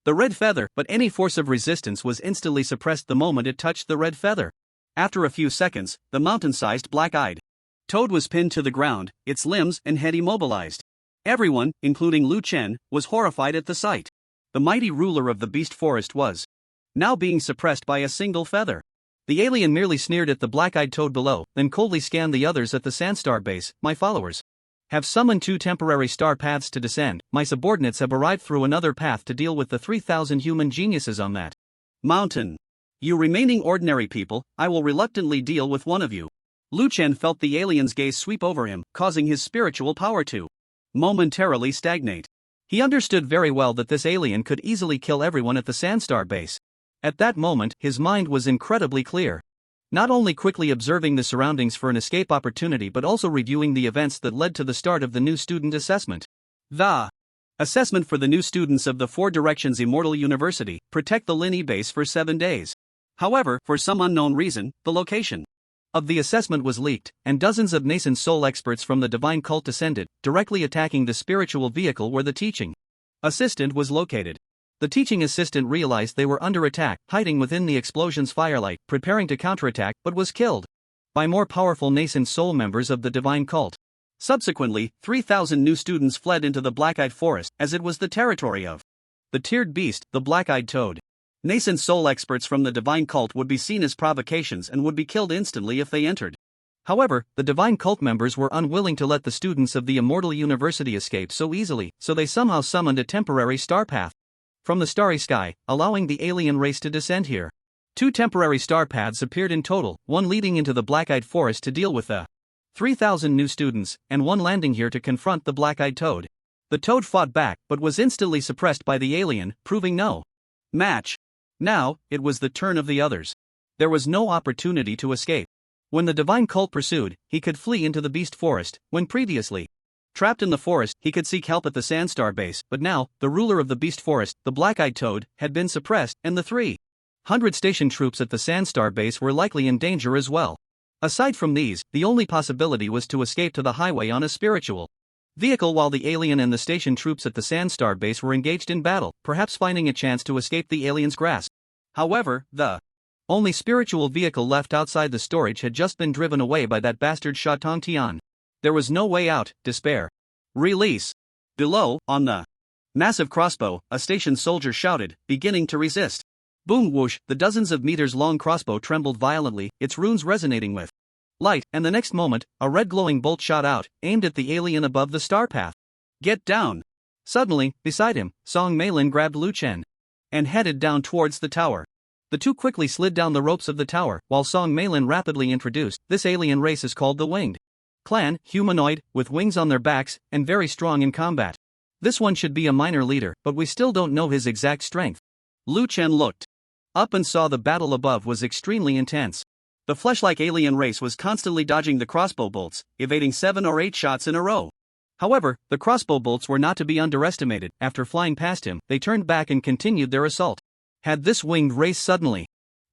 the red feather, but any force of resistance was instantly suppressed the moment it touched the red feather. After a few seconds, the mountain-sized black-eyed toad was pinned to the ground, its limbs and head immobilized. Everyone, including Lu Chen, was horrified at the sight. The mighty ruler of the beast forest was now being suppressed by a single feather. The alien merely sneered at the black-eyed toad below, then coldly scanned the others at the sandstar base. My followers have summoned 2 temporary star paths to descend. My subordinates have arrived through another path to deal with the 3,000 human geniuses on that mountain. You remaining ordinary people, I will reluctantly deal with one of you. Lu Chen felt the alien's gaze sweep over him, causing his spiritual power to momentarily stagnate. He understood very well that this alien could easily kill everyone at the sandstar base. At that moment, his mind was incredibly clear. Not only quickly observing the surroundings for an escape opportunity but also reviewing the events that led to the start of the new student assessment. The assessment for the new students of the 4 Directions Immortal University, protect the Lini base for 7 days. However, for some unknown reason, the location of the assessment was leaked, and dozens of nascent soul experts from the divine cult descended, directly attacking the spiritual vehicle where the teaching assistant was located. The teaching assistant realized they were under attack, hiding within the explosion's firelight, preparing to counterattack, but was killed by more powerful nascent soul members of the divine cult. Subsequently, 3,000 new students fled into the black-eyed forest, as it was the territory of the tiered beast, the black-eyed toad. Nascent soul experts from the divine cult would be seen as provocations and would be killed instantly if they entered. However, the divine cult members were unwilling to let the students of the Immortal University escape so easily, so they somehow summoned a temporary star path from the starry sky, allowing the alien race to descend here. 2 temporary star paths appeared in total, one leading into the black-eyed forest to deal with the 3,000 new students, and one landing here to confront the black-eyed toad. The toad fought back but was instantly suppressed by the alien, proving no match. Now, it was the turn of the others. There was no opportunity to escape. When the divine cult pursued, he could flee into the beast forest. When previously trapped in the forest, he could seek help at the sandstar base, but now, the ruler of the beast forest, the black-eyed toad, had been suppressed, and the 300 station troops at the sandstar base were likely in danger as well. Aside from these, the only possibility was to escape to the highway on a spiritual vehicle while the alien and the station troops at the sandstar base were engaged in battle, perhaps finding a chance to escape the alien's grasp. However, the only spiritual vehicle left outside the storage had just been driven away by that bastard Sha Tong Tian. There was no way out. Despair. Release. Below, on the massive crossbow, a station soldier shouted, beginning to resist. Boom whoosh, the dozens of meters long crossbow trembled violently, its runes resonating with light, and the next moment, a red glowing bolt shot out, aimed at the alien above the star path. Get down. Suddenly, beside him, Song Meilin grabbed Lu Chen and headed down towards the tower. The two quickly slid down the ropes of the tower, while Song Meilin rapidly introduced, this alien race is called the Winged Clan, humanoid, with wings on their backs, and very strong in combat. This one should be a minor leader, but we still don't know his exact strength. Lu Chen looked up and saw the battle above was extremely intense. The flesh-like alien race was constantly dodging the crossbow bolts, evading 7 or 8 shots in a row. However, the crossbow bolts were not to be underestimated. After flying past him, they turned back and continued their assault. Had this winged race suddenly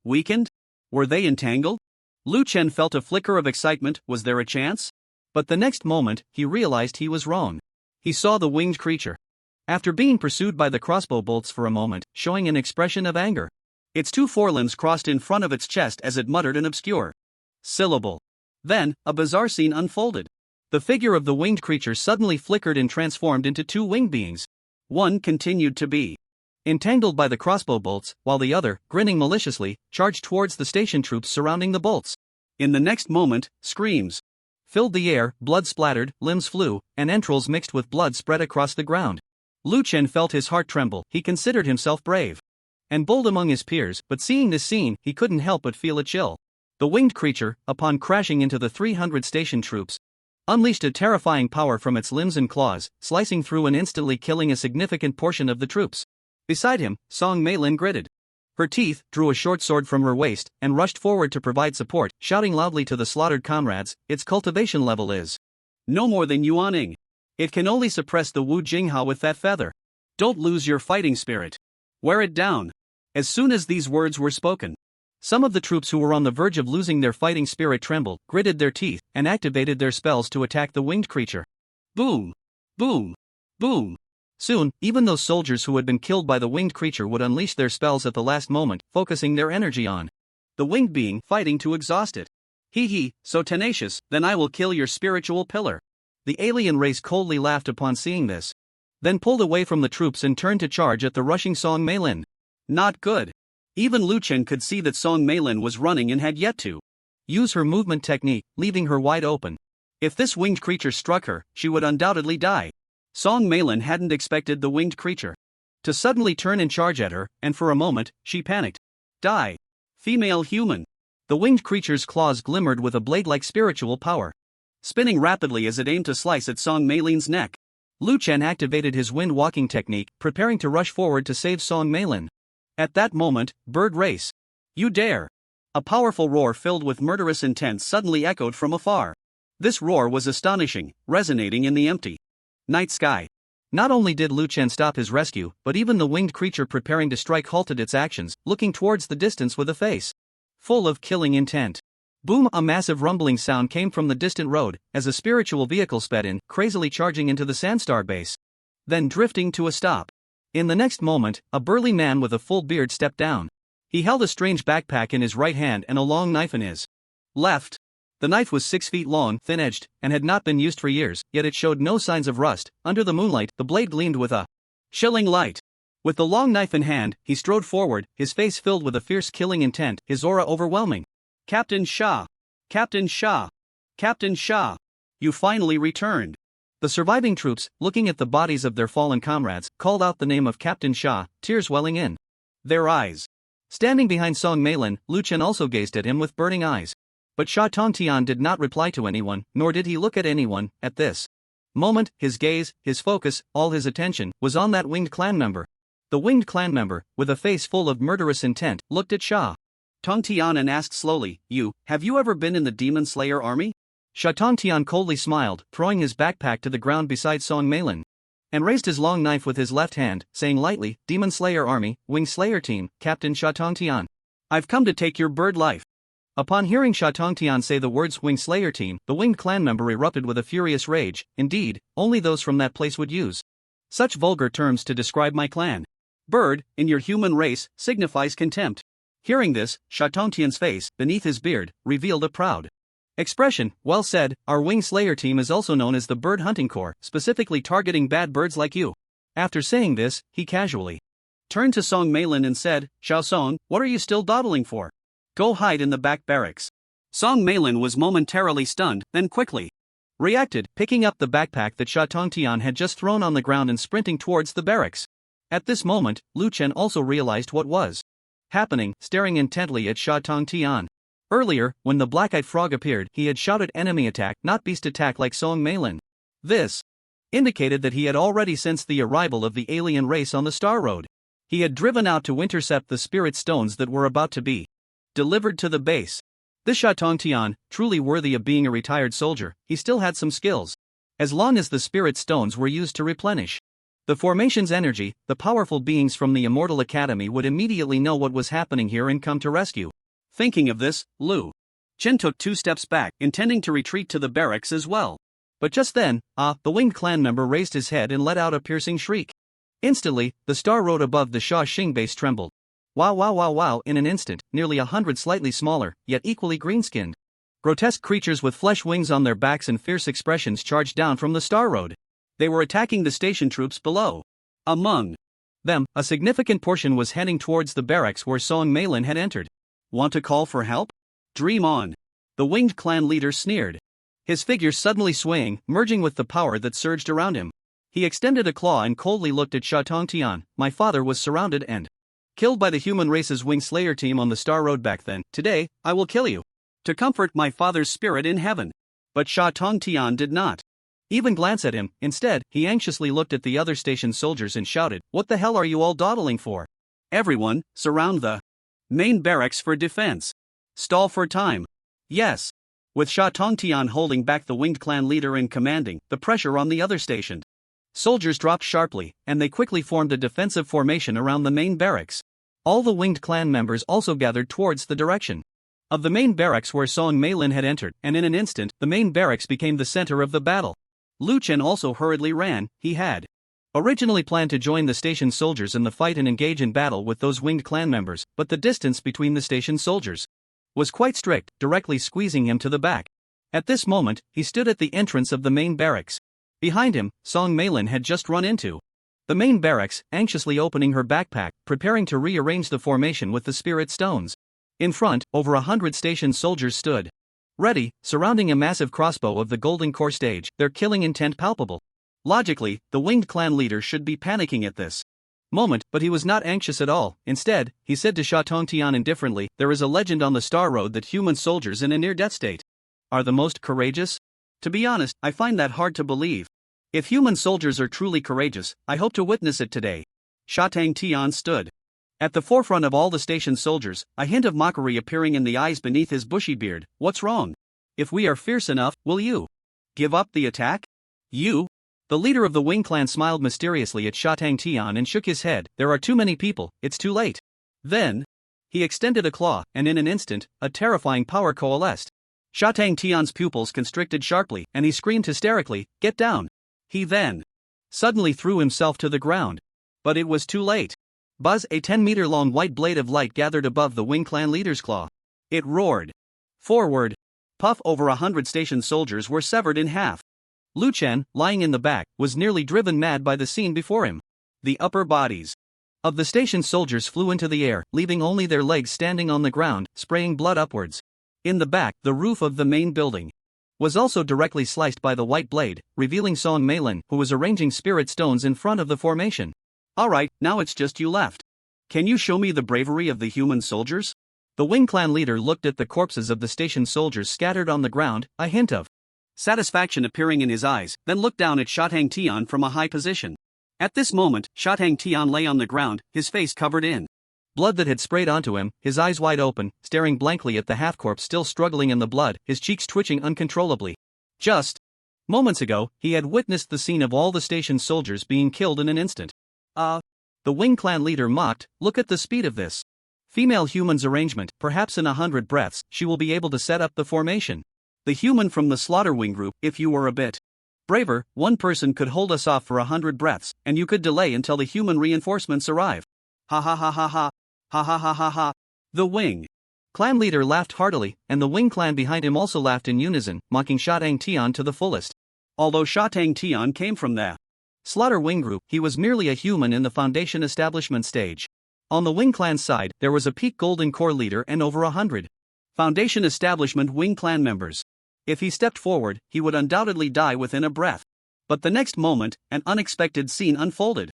weakened? Were they entangled? Lu Chen felt a flicker of excitement. Was there a chance? But the next moment, he realized he was wrong. He saw the winged creature, after being pursued by the crossbow bolts for a moment, showing an expression of anger. Its 2 forelimbs crossed in front of its chest as it muttered an obscure syllable. Then, a bizarre scene unfolded. The figure of the winged creature suddenly flickered and transformed into 2 winged beings. One continued to be entangled by the crossbow bolts, while the other, grinning maliciously, charged towards the station troops surrounding the bolts. In the next moment, screams filled the air, blood splattered, limbs flew, and entrails mixed with blood spread across the ground. Lu Chen felt his heart tremble. He considered himself brave and bold among his peers, but seeing this scene, he couldn't help but feel a chill. The winged creature, upon crashing into the 300 station troops, unleashed a terrifying power from its limbs and claws, slicing through and instantly killing a significant portion of the troops. Beside him, Song Meilin gritted her teeth, drew a short sword from her waist, and rushed forward to provide support, shouting loudly to the slaughtered comrades, its cultivation level is no more than Yuaning. It can only suppress the Wu Jinghao with that feather. Don't lose your fighting spirit. Wear it down. As soon as these words were spoken, some of the troops who were on the verge of losing their fighting spirit trembled, gritted their teeth, and activated their spells to attack the winged creature. Boom! Boom! Boom! Soon, even those soldiers who had been killed by the winged creature would unleash their spells at the last moment, focusing their energy on the winged being, fighting to exhaust it. Hee, so tenacious, then I will kill your spiritual pillar. The alien race coldly laughed upon seeing this, then pulled away from the troops and turned to charge at the rushing Song Meilin. Not good. Even Lu Chen could see that Song Meilin was running and had yet to use her movement technique, leaving her wide open. If this winged creature struck her, she would undoubtedly die. Song Meilin hadn't expected the winged creature to suddenly turn and charge at her, and for a moment, she panicked. Die. Female human. The winged creature's claws glimmered with a blade-like spiritual power, spinning rapidly as it aimed to slice at Song Meilin's neck. Lu Chen activated his wind-walking technique, preparing to rush forward to save Song Meilin. At that moment, bird race. You dare! A powerful roar filled with murderous intent suddenly echoed from afar. This roar was astonishing, resonating in the empty night sky. Not only did Lu Chen stop his rescue, but even the winged creature preparing to strike halted its actions, looking towards the distance with a face full of killing intent. Boom! A massive rumbling sound came from the distant road, as a spiritual vehicle sped in, crazily charging into the Sandstar base, then drifting to a stop. In the next moment, a burly man with a full beard stepped down. He held a strange backpack in his right hand and a long knife in his left. The knife was 6 feet long, thin-edged, and had not been used for years, yet it showed no signs of rust. Under the moonlight, the blade gleamed with a chilling light. With the long knife in hand, he strode forward, his face filled with a fierce killing intent, his aura overwhelming. Captain Sha! Captain Sha! Captain Sha! You finally returned. The surviving troops, looking at the bodies of their fallen comrades, called out the name of Captain Sha, tears welling in their eyes. Standing behind Song Meilin, Lu Chen also gazed at him with burning eyes. But Sha Tongtian did not reply to anyone, nor did he look at anyone. At this moment, his gaze, his focus, all his attention, was on that winged clan member. The winged clan member, with a face full of murderous intent, looked at Sha Tongtian and asked slowly, have you ever been in the Demon Slayer army? Sha Tongtian coldly smiled, throwing his backpack to the ground beside Song Meilin, and raised his long knife with his left hand, saying lightly, Demon Slayer Army, Wing Slayer Team, Captain Sha Tongtian. I've come to take your bird life. Upon hearing Sha Tongtian say the words Wing Slayer Team, the winged clan member erupted with a furious rage. Indeed, only those from that place would use such vulgar terms to describe my clan. Bird, in your human race, signifies contempt. Hearing this, Sha Tongtian's face, beneath his beard, revealed a proud expression. Well said, our Wing Slayer Team is also known as the Bird Hunting Corps, specifically targeting bad birds like you. After saying this, he casually turned to Song Meilin and said, Xiao Song, what are you still dawdling for? Go hide in the back barracks. Song Meilin was momentarily stunned, then quickly reacted, picking up the backpack that Sha Tongtian had just thrown on the ground and sprinting towards the barracks. At this moment, Lu Chen also realized what was happening, staring intently at Sha Tong Tian. Earlier, when the black-eyed frog appeared, he had shouted enemy attack, not beast attack like Song Meilin. This indicated that he had already sensed the arrival of the alien race on the Star Road. He had driven out to intercept the spirit stones that were about to be delivered to the base. This Sha Tong Tian, truly worthy of being a retired soldier, he still had some skills. As long as the spirit stones were used to replenish the formation's energy, the powerful beings from the Immortal Academy would immediately know what was happening here and come to rescue. Thinking of this, Lu Chen took 2 steps back, intending to retreat to the barracks as well. But just then, the winged clan member raised his head and let out a piercing shriek. Instantly, the Star Road above the Sha Xing base trembled. Wow wow wow wow! In an instant, nearly 100 slightly smaller, yet equally green-skinned, grotesque creatures with flesh wings on their backs and fierce expressions charged down from the Star Road. They were attacking the station troops below. Among them, a significant portion was heading towards the barracks where Song Meilin had entered. Want to call for help? Dream on. The winged clan leader sneered, his figure suddenly swaying, merging with the power that surged around him. He extended a claw and coldly looked at Sha Tong Tian. My father was surrounded and killed by the human race's wing slayer team on the Star Road back then. Today, I will kill you to comfort my father's spirit in heaven. But Sha Tong Tian did not even glance at him. Instead, he anxiously looked at the other station soldiers and shouted, "What the hell are you all dawdling for? Everyone, surround the main barracks for defense. Stall for time." Yes. With Sha Tong Tian holding back the winged clan leader and commanding, the pressure on the other station soldiers dropped sharply, and they quickly formed a defensive formation around the main barracks. All the winged clan members also gathered towards the direction of the main barracks where Song Meilin had entered, and in an instant, the main barracks became the center of the battle. Lu Chen also hurriedly ran. He had originally planned to join the station soldiers in the fight and engage in battle with those winged clan members, but the distance between the station soldiers was quite strict, directly squeezing him to the back. At this moment, he stood at the entrance of the main barracks. Behind him, Song Meilin had just run into the main barracks, anxiously opening her backpack, preparing to rearrange the formation with the spirit stones. In front, over 100 station soldiers stood ready, surrounding a massive crossbow of the golden core stage, their killing intent palpable. Logically, the winged clan leader should be panicking at this moment, but he was not anxious at all. Instead, he said to Sha Tong Tian indifferently, "There is a legend on the Star Road that human soldiers in a near-death state are the most courageous? To be honest, I find that hard to believe. If human soldiers are truly courageous, I hope to witness it today." Sha Tong Tian stood at the forefront of all the station soldiers, a hint of mockery appearing in the eyes beneath his bushy beard. "What's wrong? If we are fierce enough, will you give up the attack? You?" The leader of the Wing clan smiled mysteriously at Sha Tong Tian and shook his head. "There are too many people, it's too late." Then he extended a claw, and in an instant, a terrifying power coalesced. Sha Tong Tian's pupils constricted sharply, and he screamed hysterically, "Get down!" He then suddenly threw himself to the ground. But it was too late. Buzz, a 10-meter-long white blade of light gathered above the Wing clan leader's claw. It roared forward. Puff, over 100 station soldiers were severed in half. Lu Chen, lying in the back, was nearly driven mad by the scene before him. The upper bodies of the station soldiers flew into the air, leaving only their legs standing on the ground, spraying blood upwards. In the back, the roof of the main building was also directly sliced by the white blade, revealing Song Meilin, who was arranging spirit stones in front of the formation. "Alright, now it's just you left. Can you show me the bravery of the human soldiers?" The Wing clan leader looked at the corpses of the station soldiers scattered on the ground, a hint of satisfaction appearing in his eyes, then looked down at Sha Tong Tian from a high position. At this moment, Sha Tong Tian lay on the ground, his face covered in blood that had sprayed onto him, his eyes wide open, staring blankly at the half-corpse still struggling in the blood, his cheeks twitching uncontrollably. Just moments ago, he had witnessed the scene of all the station soldiers being killed in an instant. The Wing clan leader mocked, "Look at the speed of this female human's arrangement. Perhaps in 100 breaths, she will be able to set up the formation. The human from the Slaughter Wing group, if you were a bit braver, one person could hold us off for 100 breaths, and you could delay until the human reinforcements arrive." Ha ha ha ha ha. Ha ha ha ha ha. The Wing clan leader laughed heartily, and the Wing clan behind him also laughed in unison, mocking Sha Tong Tian to the fullest. Although Sha Tong Tian came from the Slaughter Wing group, he was merely a human in the Foundation establishment stage. On the Wing clan side, there was a peak Golden Core leader and over 100 Foundation establishment Wing clan members. If he stepped forward, he would undoubtedly die within a breath. But the next moment, an unexpected scene unfolded.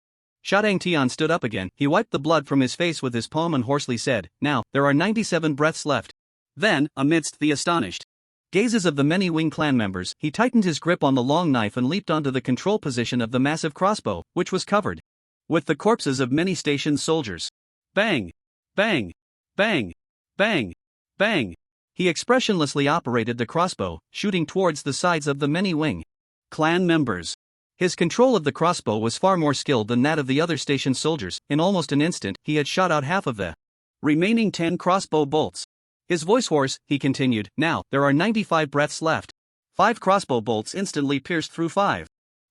Shadang Tian stood up again. He wiped the blood from his face with his palm and hoarsely said, "Now, there are 97 breaths left." Then, amidst the astonished gazes of the many Wing clan members, he tightened his grip on the long knife and leaped onto the control position of the massive crossbow, which was covered with the corpses of many stationed soldiers. Bang! Bang! Bang! Bang! Bang! He expressionlessly operated the crossbow, shooting towards the sides of the many Wing clan members. His control of the crossbow was far more skilled than that of the other stationed soldiers. In almost an instant, he had shot out half of the remaining 10 crossbow bolts. His voice hoarse, he continued, "Now, there are 95 breaths left." 5 crossbow bolts instantly pierced through 5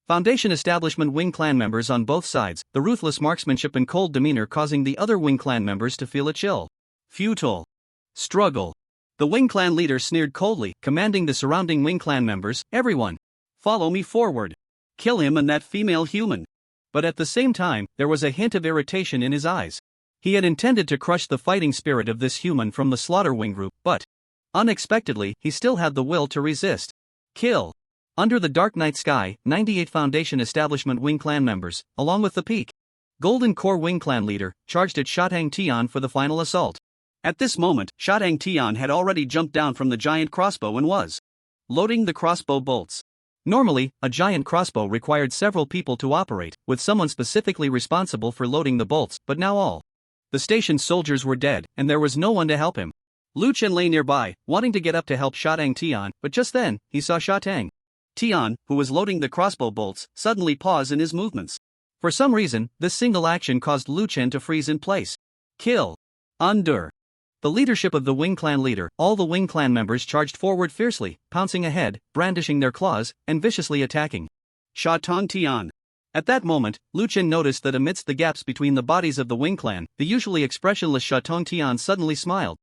Foundation Establishment Wing clan members on both sides, the ruthless marksmanship and cold demeanor causing the other Wing clan members to feel a chill. Futile struggle. The Wing clan leader sneered coldly, commanding the surrounding Wing clan members, "Everyone, follow me forward. Kill him and that female human." But at the same time, there was a hint of irritation in his eyes. He had intended to crush the fighting spirit of this human from the Slaughter Wing group, but unexpectedly, he still had the will to resist. Kill. Under the dark night sky, 98 Foundation Establishment Wing clan members, along with the peak Golden Core Wing clan leader, charged at Shadang Tian for the final assault. At this moment, Shadang Tian had already jumped down from the giant crossbow and was loading the crossbow bolts. Normally, a giant crossbow required several people to operate, with someone specifically responsible for loading the bolts, but now all the station's soldiers were dead, and there was no one to help him. Lu Chen lay nearby, wanting to get up to help Shadang Tian, but just then, he saw Shadang Tian, who was loading the crossbow bolts, suddenly pause in his movements. For some reason, this single action caused Lu Chen to freeze in place. Kill. Under the leadership of the Wing clan leader, all the Wing clan members charged forward fiercely, pouncing ahead, brandishing their claws, and viciously attacking Shadang Tian. At that moment, Lu Chen noticed that amidst the gaps between the bodies of the Wing clan, the usually expressionless Shadang Tian suddenly smiled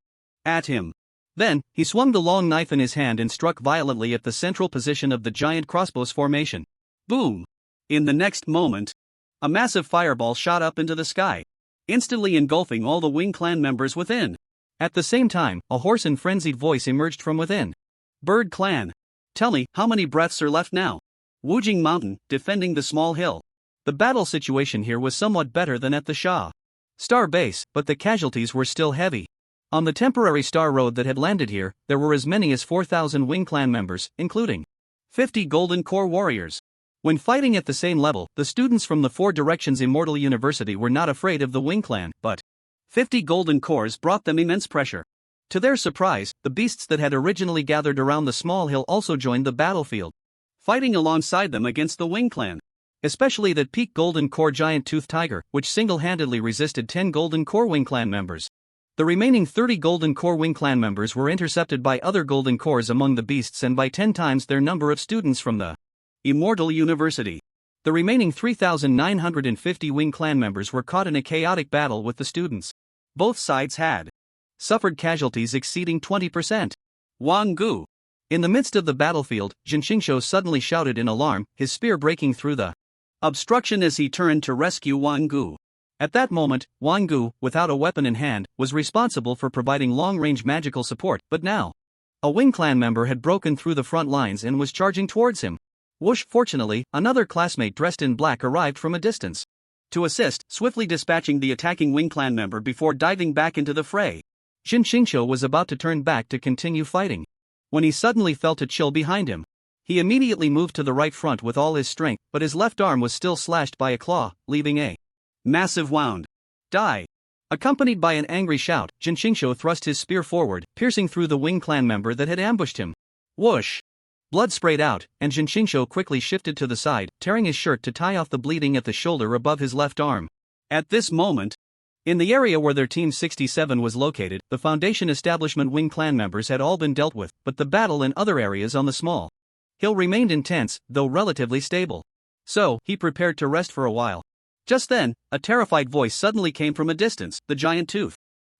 at him. Then, he swung the long knife in his hand and struck violently at the central position of the giant crossbow's formation. Boom! In the next moment, a massive fireball shot up into the sky, instantly engulfing all the Wing clan members within. At the same time, a hoarse and frenzied voice emerged from within. "Bird clan. Tell me, how many breaths are left now?" Wujing Mountain, defending the small hill. The battle situation here was somewhat better than at the Shah Star base, but the casualties were still heavy. On the temporary star road that had landed here, there were as many as 4,000 Wing clan members, including 50 Golden Core warriors. When fighting at the same level, the students from the Four Directions Immortal University were not afraid of the Wing clan, but 50 Golden Cores brought them immense pressure. To their surprise, the beasts that had originally gathered around the small hill also joined the battlefield, fighting alongside them against the Wing clan. Especially that peak Golden Core giant toothed tiger, which single-handedly resisted 10 Golden Core Wing clan members. The remaining 30 Golden Core Wing clan members were intercepted by other Golden Cores among the beasts and by 10 times their number of students from the Immortal University. The remaining 3,950 Wing clan members were caught in a chaotic battle with the students. Both sides had suffered casualties exceeding 20%. Wang Gu. In the midst of the battlefield, Jin Qingshu suddenly shouted in alarm, his spear breaking through the obstruction as he turned to rescue Wang Gu. At that moment, Wang Gu, without a weapon in hand, was responsible for providing long-range magical support, but now a Wing clan member had broken through the front lines and was charging towards him. Whoosh! Fortunately, another classmate dressed in black arrived from a distance to assist, swiftly dispatching the attacking Wing clan member before diving back into the fray. Jin Qingshu was about to turn back to continue fighting when he suddenly felt a chill behind him. He immediately moved to the right front with all his strength, but his left arm was still slashed by a claw, leaving a massive wound. Die! Accompanied by an angry shout, Jin Qingshu thrust his spear forward, piercing through the Wing clan member that had ambushed him. Whoosh! Blood sprayed out, and Jin Qingshu quickly shifted to the side, tearing his shirt to tie off the bleeding at the shoulder above his left arm. At this moment, in the area where their Team 67 was located, the Foundation Establishment Wing clan members had all been dealt with, but the battle in other areas on the small hill remained intense, though relatively stable. So, he prepared to rest for a while. Just then, a terrified voice suddenly came from a distance. The giant tooth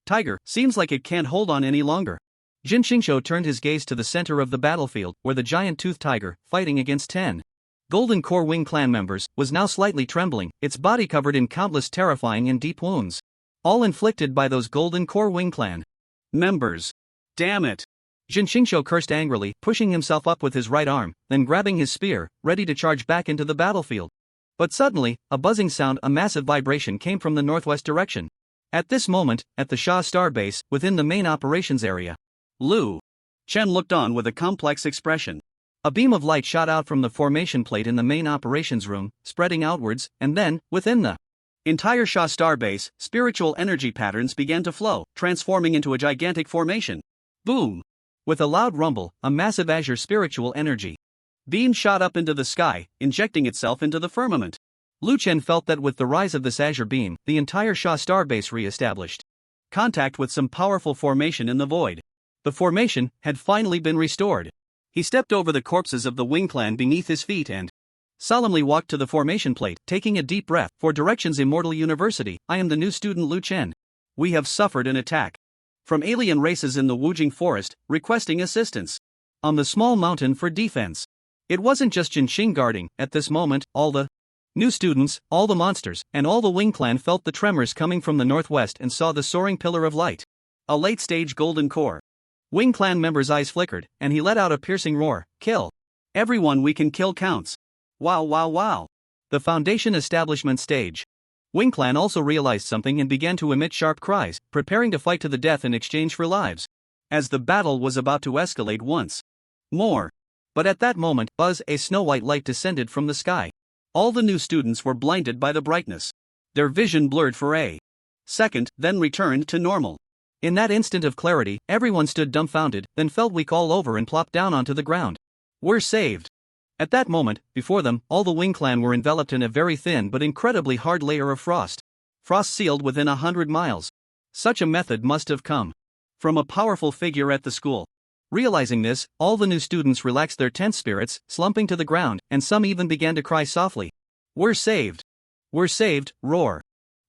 tiger seems like it can't hold on any longer. Jin Qingshu turned his gaze to the center of the battlefield, where the giant tooth tiger, fighting against 10 Golden Core Wing clan members, was now slightly trembling, its body covered in countless terrifying and deep wounds, all inflicted by those Golden Core Wing clan members. Damn it! Jin Qingshu cursed angrily, pushing himself up with his right arm, then grabbing his spear, ready to charge back into the battlefield. But suddenly, a buzzing sound, a massive vibration came from the northwest direction. At this moment, at the Shah Star base, within the main operations area, Lu Chen looked on with a complex expression. a beam of light shot out from the formation plate in the main operations room, spreading outwards, and then, within the entire Shah Star base, spiritual energy patterns began to flow, transforming into a gigantic formation. Boom! With a loud rumble, a massive azure spiritual energy beam shot up into the sky, injecting itself into the firmament. Lu Chen felt that with the rise of this azure beam, the entire Shah Star base re-established contact with some powerful formation in the void. The formation had finally been restored. He stepped over the corpses of the Wing clan beneath his feet and solemnly walked to the formation plate, taking a deep breath. For Directions Immortal University, I am the new student Lu Chen. We have suffered an attack from alien races in the Wujing forest, requesting assistance on the small mountain for defense. It wasn't just Jinxing guarding. At this moment, all the new students, all the monsters, and all the Wing clan felt the tremors coming from the northwest and saw the soaring pillar of light. A late-stage golden core. Wing clan member's eyes flickered, and he let out a piercing roar. Kill! Everyone we can kill counts. Wow wow wow. The Foundation establishment stage. Wing clan also realized something and began to emit sharp cries, preparing to fight to the death in exchange for lives. As the battle was about to escalate once more. But at that moment, a snow-white light descended from the sky. All the new students were blinded by the brightness. Their vision blurred for a second, then returned to normal. In that instant of clarity, everyone stood dumbfounded, then felt weak all over and plopped down onto the ground. We're saved. At that moment, before them, all the Wing clan were enveloped in a very thin but incredibly hard layer of frost. Frost sealed within 100 miles. Such a method must have come from a powerful figure at the school. Realizing this, all the new students relaxed their tense spirits, slumping to the ground, and some even began to cry softly. We're saved! We're saved! Roar!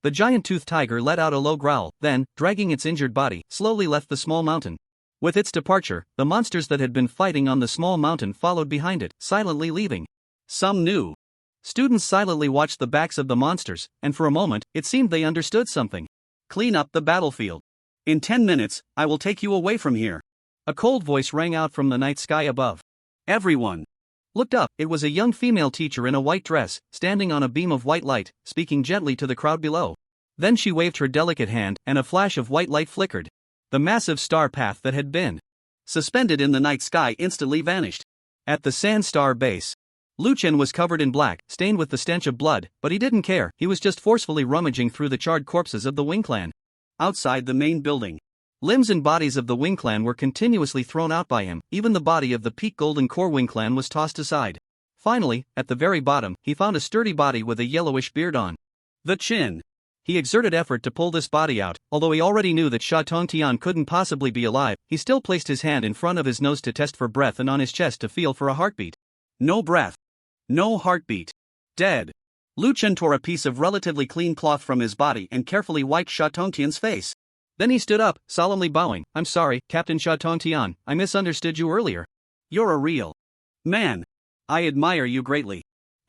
The giant-toothed tiger let out a low growl, then, dragging its injured body, slowly left the small mountain. With its departure, the monsters that had been fighting on the small mountain followed behind it, silently leaving. Some new students silently watched the backs of the monsters, and for a moment, it seemed they understood something. Clean up the battlefield. In 10 minutes, I will take you away from here. A cold voice rang out from the night sky above. Everyone looked up. It was a young female teacher in a white dress, standing on a beam of white light, speaking gently to the crowd below. Then she waved her delicate hand, and a flash of white light flickered. The massive star path that had been suspended in the night sky instantly vanished. At the Sand Star base, Lu Chen was covered in black, stained with the stench of blood, but he didn't care. He was just forcefully rummaging through the charred corpses of the Wing clan. Outside the main building, limbs and bodies of the Wing clan were continuously thrown out by him. Even the body of the Peak Golden Core Wing clan was tossed aside. Finally, at the very bottom, he found a sturdy body with a yellowish beard on the chin. He exerted effort to pull this body out. Although he already knew that Sha Tongtian couldn't possibly be alive, he still placed his hand in front of his nose to test for breath and on his chest to feel for a heartbeat. No breath. No heartbeat. Dead. Lu Chen tore a piece of relatively clean cloth from his body and carefully wiped Sha Tongtian's face. Then he stood up, solemnly bowing. I'm sorry, Captain Sha Tongtian, I misunderstood you earlier. You're a real man. I admire you greatly.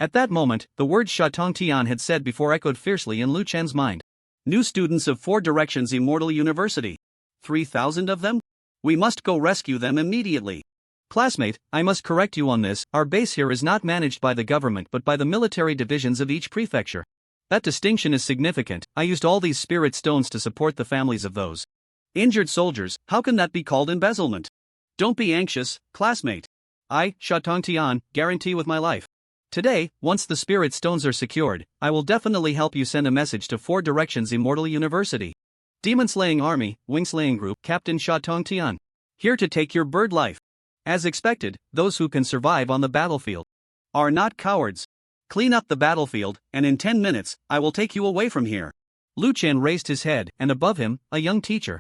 At that moment, the words Sha Tongtian had said before echoed fiercely in Lu Chen's mind. New students of 4 Directions Immortal University. 3,000 of them? We must go rescue them immediately. Classmate, I must correct you on this. Our base here is not managed by the government but by the military divisions of each prefecture. That distinction is significant. I used all these spirit stones to support the families of those injured soldiers. How can that be called embezzlement? Don't be anxious, classmate. I, Sha Tongtian, guarantee with my life. Today, once the spirit stones are secured, I will definitely help you send a message to 4 Directions Immortal University. Demon Slaying Army, Wing Slaying Group, Captain Sha Tongtian. Here to take your bird life. As expected, those who can survive on the battlefield are not cowards. Clean up the battlefield, and in 10 minutes, I will take you away from here. Lu Chen raised his head, and above him, a young teacher,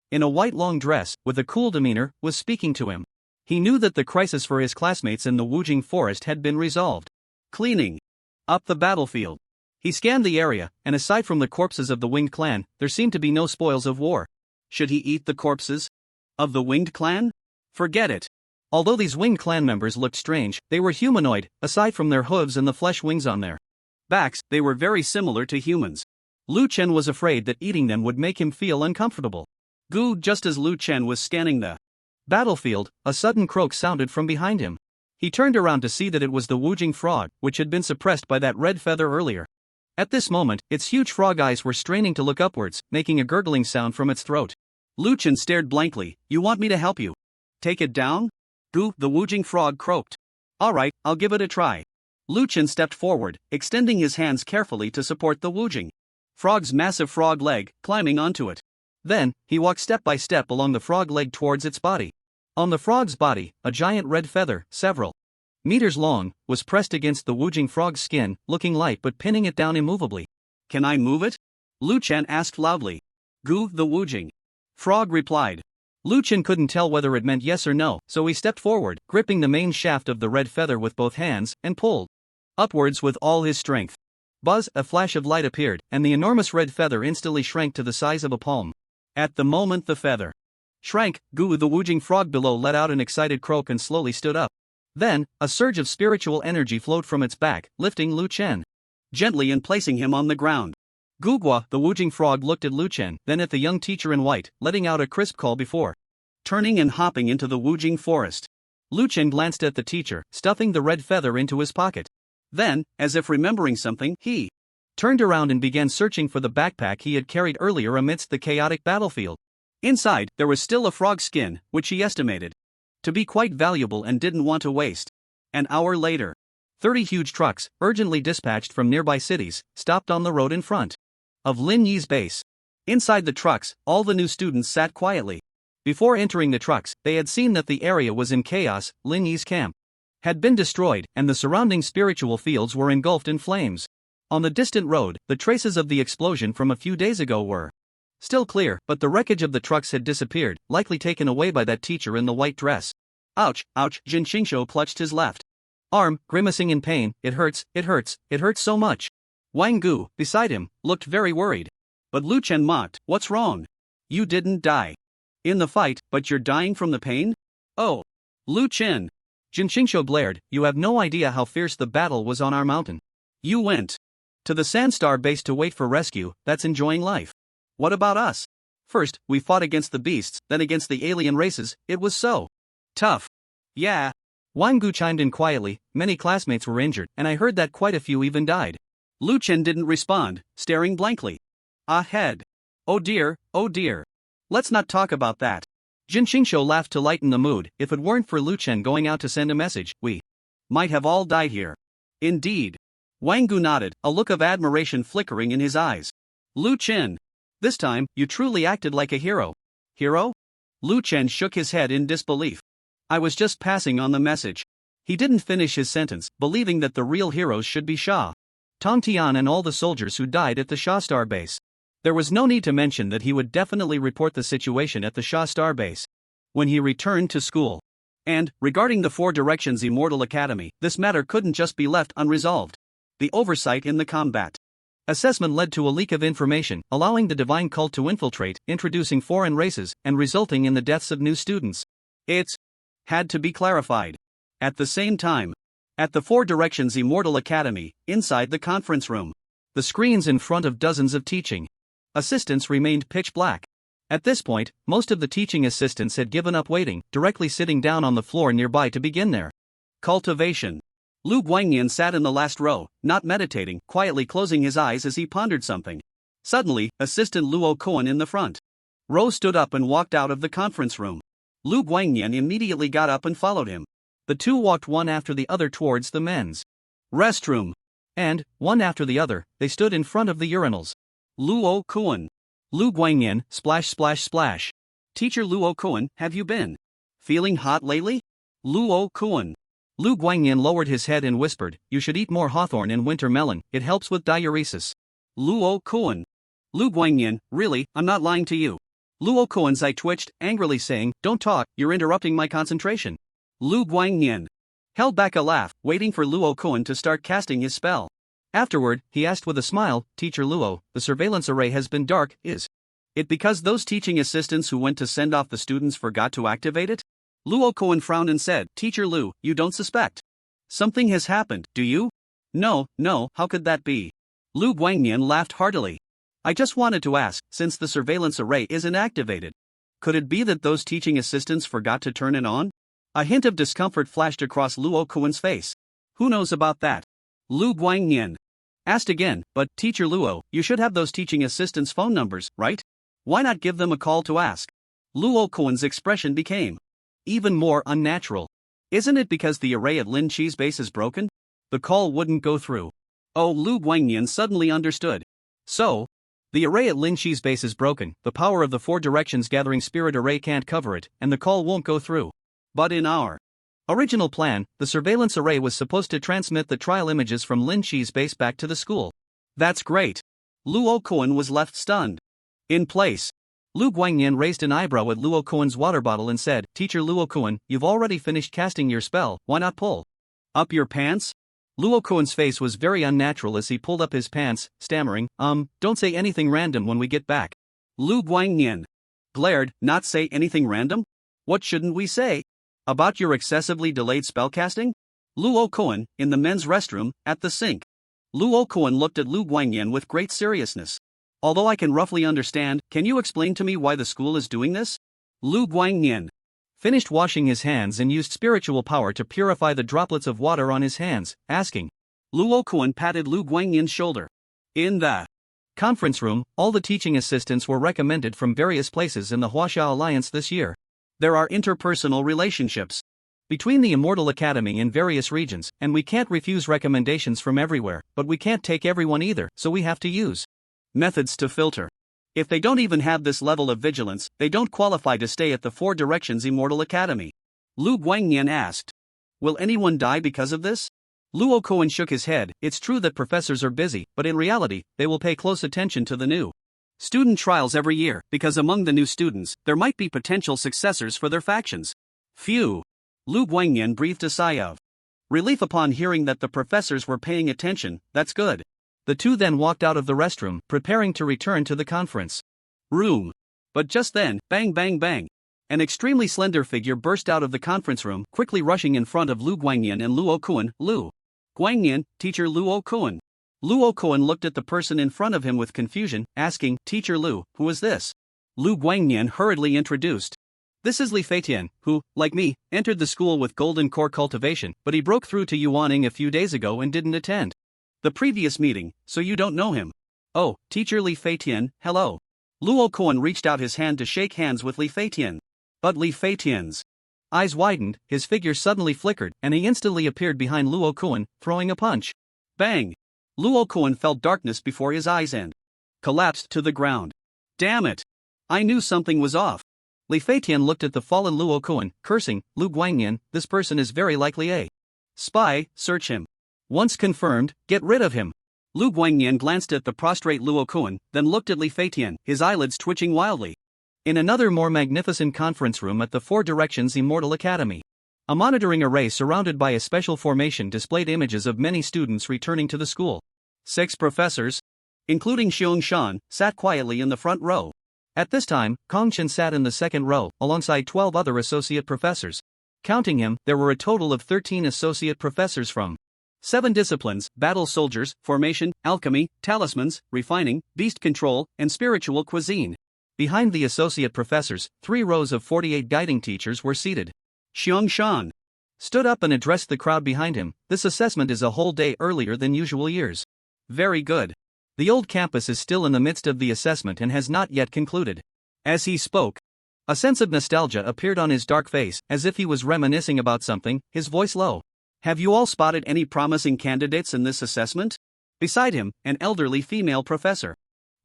in a white long dress, with a cool demeanor, was speaking to him. He knew that the crisis for his classmates in the Wujing forest had been resolved. Cleaning up the battlefield. He scanned the area, and aside from the corpses of the Winged clan, there seemed to be no spoils of war. Should he eat the corpses of the Winged clan? Forget it. Although these Winged clan members looked strange, they were humanoid. Aside from their hooves and the flesh wings on their backs, they were very similar to humans. Lu Chen was afraid that eating them would make him feel uncomfortable. Just as Lu Chen was scanning the battlefield, a sudden croak sounded from behind him. He turned around to see that it was the woojing frog, which had been suppressed by that red feather earlier. At this moment, its huge frog eyes were straining to look upwards, making a gurgling sound from its throat. Lu Chen stared blankly. You want me to help you? Take it down? Goo, the woojing frog croaked. Alright, I'll give it a try. Lu Chen stepped forward, extending his hands carefully to support the woojing frog's massive frog leg, climbing onto it. Then, he walked step by step along the frog leg towards its body. On the frog's body, a giant red feather, several meters long, was pressed against the woojing frog's skin, looking light but pinning it down immovably. Can I move it? Lu Chen asked loudly. Goo, the woojing frog replied. Lu Chen couldn't tell whether it meant yes or no, so he stepped forward, gripping the main shaft of the red feather with both hands, and pulled upwards with all his strength. Buzz, a flash of light appeared, and the enormous red feather instantly shrank to the size of a palm. At the moment the feather shrank, Goo, the woojing frog below let out an excited croak and slowly stood up. Then, a surge of spiritual energy flowed from its back, lifting Lu Chen gently and placing him on the ground. Gugwa, the woojing frog, looked at Lu Chen, then at the young teacher in white, letting out a crisp call before turning and hopping into the woojing forest. Lu Chen glanced at the teacher, stuffing the red feather into his pocket. Then, as if remembering something, he turned around and began searching for the backpack he had carried earlier amidst the chaotic battlefield. Inside, there was still a frog skin, which he estimated to be quite valuable and didn't want to waste. An hour later, 30 huge trucks, urgently dispatched from nearby cities, stopped on the road in front of Lin Yi's base. Inside the trucks, all the new students sat quietly. Before entering the trucks, they had seen that the area was in chaos. Lin Yi's camp had been destroyed, and the surrounding spiritual fields were engulfed in flames. On the distant road, the traces of the explosion from a few days ago were still clear, but the wreckage of the trucks had disappeared, likely taken away by that teacher in the white dress. Ouch, ouch, Jin Qingshuo clutched his left arm, grimacing in pain. It hurts so much. Wang Gu, beside him, looked very worried. But Lu Chen mocked, what's wrong? You didn't die in the fight, but you're dying from the pain? Oh. Lu Chen. Jin Qingshuo glared, you have no idea how fierce the battle was on our mountain. You went to the Sandstar base to wait for rescue. That's enjoying life. What about us? First, we fought against the beasts, then against the alien races. It was so tough. Yeah. Wang Gu chimed in quietly, many classmates were injured, and I heard that quite a few even died. Lu Chen didn't respond, staring blankly ahead. Oh dear, oh dear. Let's not talk about that. Jin Qingshuo laughed to lighten the mood. If it weren't for Lu Chen going out to send a message, we might have all died here. Indeed. Wang Gu nodded, a look of admiration flickering in his eyes. Lu Chen. This time, you truly acted like a hero. Hero? Lu Chen shook his head in disbelief. I was just passing on the message. He didn't finish his sentence, believing that the real heroes should be Sha Tongtian and all the soldiers who died at the Sha Star base. There was no need to mention that he would definitely report the situation at the Sha Star base when he returned to school. And, regarding the Four Directions Immortal Academy, this matter couldn't just be left unresolved. The oversight in the combat assessment led to a leak of information, allowing the divine cult to infiltrate, introducing foreign races, and resulting in the deaths of new students. It had to be clarified. At the same time, at the Four Directions Immortal Academy, inside the conference room, the screens in front of dozens of teaching assistants remained pitch black. At this point, most of the teaching assistants had given up waiting, directly sitting down on the floor nearby to begin their cultivation. Lu Guangyan sat in the last row, not meditating, quietly closing his eyes as he pondered something. Suddenly, assistant Luo Koan in the front row stood up and walked out of the conference room. Lu Guangyan immediately got up and followed him. The two walked one after the other towards the men's restroom. And, one after the other, they stood in front of the urinals. Luo Koan. Lu Guangyan, splash splash splash. Teacher Luo Koan, have you been feeling hot lately? Luo Koan. Lu Guangyan lowered his head and whispered, you should eat more hawthorn and winter melon, it helps with diuresis. Luo Koan. Lu Guangyan, really, I'm not lying to you. Luo Koan's eye twitched, angrily saying, don't talk, you're interrupting my concentration. Lu Guangyan held back a laugh, waiting for Luo Koan to start casting his spell. Afterward, he asked with a smile, Teacher Luo, the surveillance array has been dark, is it because those teaching assistants who went to send off the students forgot to activate it? Luo Koan frowned and said, Teacher Lu, you don't suspect something has happened, do you? No, how could that be? Lu Guangyan laughed heartily. I just wanted to ask, since the surveillance array isn't activated, could it be that those teaching assistants forgot to turn it on? A hint of discomfort flashed across Luo Kuan's face. Who knows about that? Lu Guangnian asked again, but, Teacher Luo, you should have those teaching assistants' phone numbers, right? Why not give them a call to ask? Luo Kuan's expression became even more unnatural. Isn't it because the array at Lin Chi's base is broken? The call wouldn't go through. Oh, Lu Guangnian suddenly understood. So, the array at Lin Chi's base is broken, the power of the four directions gathering spirit array can't cover it, and the call won't go through. But in our original plan, the surveillance array was supposed to transmit the trial images from Lin Chi's base back to the school. That's great. Luo Kuan was left stunned. In place, Lu Guangnian raised an eyebrow at Luo Kuan's water bottle and said, Teacher Luo Kuan, you've already finished casting your spell, why not pull up your pants? Luo Kuan's face was very unnatural as he pulled up his pants, stammering, don't say anything random when we get back. Lu Guangnian glared, not say anything random? What shouldn't we say? About your excessively delayed spellcasting? Luo Kuan, in the men's restroom, at the sink. Luo Kuan looked at Lu Guangnian with great seriousness. Although I can roughly understand, can you explain to me why the school is doing this? Lu Guangnian finished washing his hands and used spiritual power to purify the droplets of water on his hands, asking. Luo Kuan patted Lu Guangnian's shoulder. In the conference room, all the teaching assistants were recommended from various places in the Huaxia Alliance this year. There are interpersonal relationships between the Immortal Academy in various regions, and we can't refuse recommendations from everywhere, but we can't take everyone either, so we have to use methods to filter. If they don't even have this level of vigilance, they don't qualify to stay at the Four Directions Immortal Academy. Lu Guangnian asked. Will anyone die because of this? Luo Kuan shook his head. It's true that professors are busy, but in reality, they will pay close attention to the new student trials every year, because among the new students, there might be potential successors for their factions. Phew. Lu Guangnian breathed a sigh of relief upon hearing that the professors were paying attention. That's good. The two then walked out of the restroom, preparing to return to the conference room. But just then, bang bang bang, an extremely slender figure burst out of the conference room, quickly rushing in front of Lu Guangnian and Luo Kuan. Lu Guangnian, Teacher Luo Kuan. Luo Kuan looked at the person in front of him with confusion, asking, Teacher Lu, who is this? Lu Guangnian hurriedly introduced. This is Li Feitian, who, like me, entered the school with golden core cultivation, but he broke through to Yuaning a few days ago and didn't attend the previous meeting, so you don't know him. Oh, Teacher Li Feitian, hello. Luo Kuan reached out his hand to shake hands with Li Feitian. But Li Feitian's eyes widened, his figure suddenly flickered, and he instantly appeared behind Luo Kuan, throwing a punch. Bang! Luo Kuan felt darkness before his eyes and collapsed to the ground. Damn it! I knew something was off. Li Feitian looked at the fallen Luo Kuan, cursing, Lu Guangnian, this person is very likely a spy, search him. Once confirmed, get rid of him. Lu Guangnian glanced at the prostrate Luo Kuan, then looked at Li Feitian, his eyelids twitching wildly. In another more magnificent conference room at the Four Directions Immortal Academy, a monitoring array surrounded by a special formation displayed images of many students returning to the school. 6 professors, including Xiong Shan, sat quietly in the front row. At this time, Kong Chen sat in the second row, alongside 12 other associate professors. Counting him, there were a total of 13 associate professors from 7 disciplines: battle soldiers, formation, alchemy, talismans, refining, beast control, and spiritual cuisine. Behind the associate professors, 3 rows of 48 guiding teachers were seated. Xiong Shan stood up and addressed the crowd behind him. This assessment is a whole day earlier than usual years. Very good. The old campus is still in the midst of the assessment and has not yet concluded. As he spoke, a sense of nostalgia appeared on his dark face, as if he was reminiscing about something, his voice low. Have you all spotted any promising candidates in this assessment? Beside him, an elderly female professor,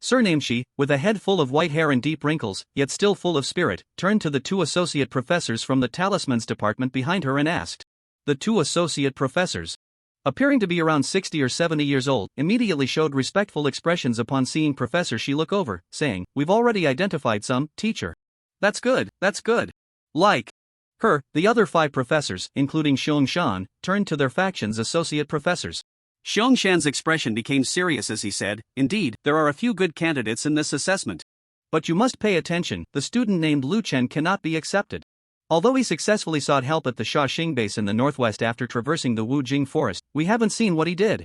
surnamed Shi, with a head full of white hair and deep wrinkles, yet still full of spirit, turned to the 2 associate professors from the talismans department behind her and asked. The 2 associate professors, appearing to be around 60 or 70 years old, immediately showed respectful expressions upon seeing Professor Shi look over, saying, We've already identified some, teacher. That's good, that's good. Like her, the other 5 professors, including Xiong Shan, turned to their faction's associate professors. Xiong Shan's expression became serious as he said, Indeed, there are a few good candidates in this assessment. But you must pay attention, the student named Lu Chen cannot be accepted. Although he successfully sought help at the Shaoxing base in the northwest after traversing the Wujing forest, we haven't seen what he did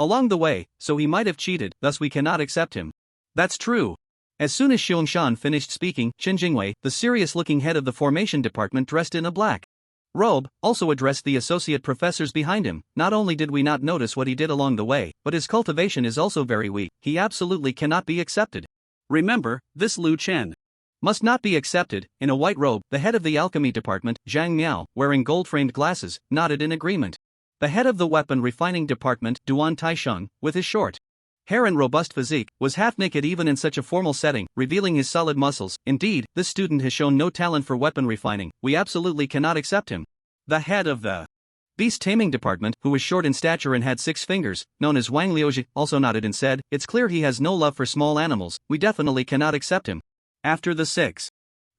along the way, so he might have cheated, thus we cannot accept him. That's true. As soon as Xiong Shan finished speaking, Chen Jingwei, the serious-looking head of the formation department dressed in a black robe also addressed the associate professors behind him. Not only did we not notice what he did along the way, but his cultivation is also very weak. He absolutely cannot be accepted. Remember, this Lu Chen must not be accepted. In a white robe, the head of the alchemy department, Zhang Miao, wearing gold-framed glasses, nodded in agreement. The head of the weapon refining department, Duan Taisheng, with his short hair and robust physique, was half-naked even in such a formal setting, revealing his solid muscles. Indeed, this student has shown no talent for weapon refining. We absolutely cannot accept him. The head of the beast taming department, who was short in stature and had 6 fingers, known as Wang Liuji, also nodded and said, "It's clear he has no love for small animals. We definitely cannot accept him." After the 6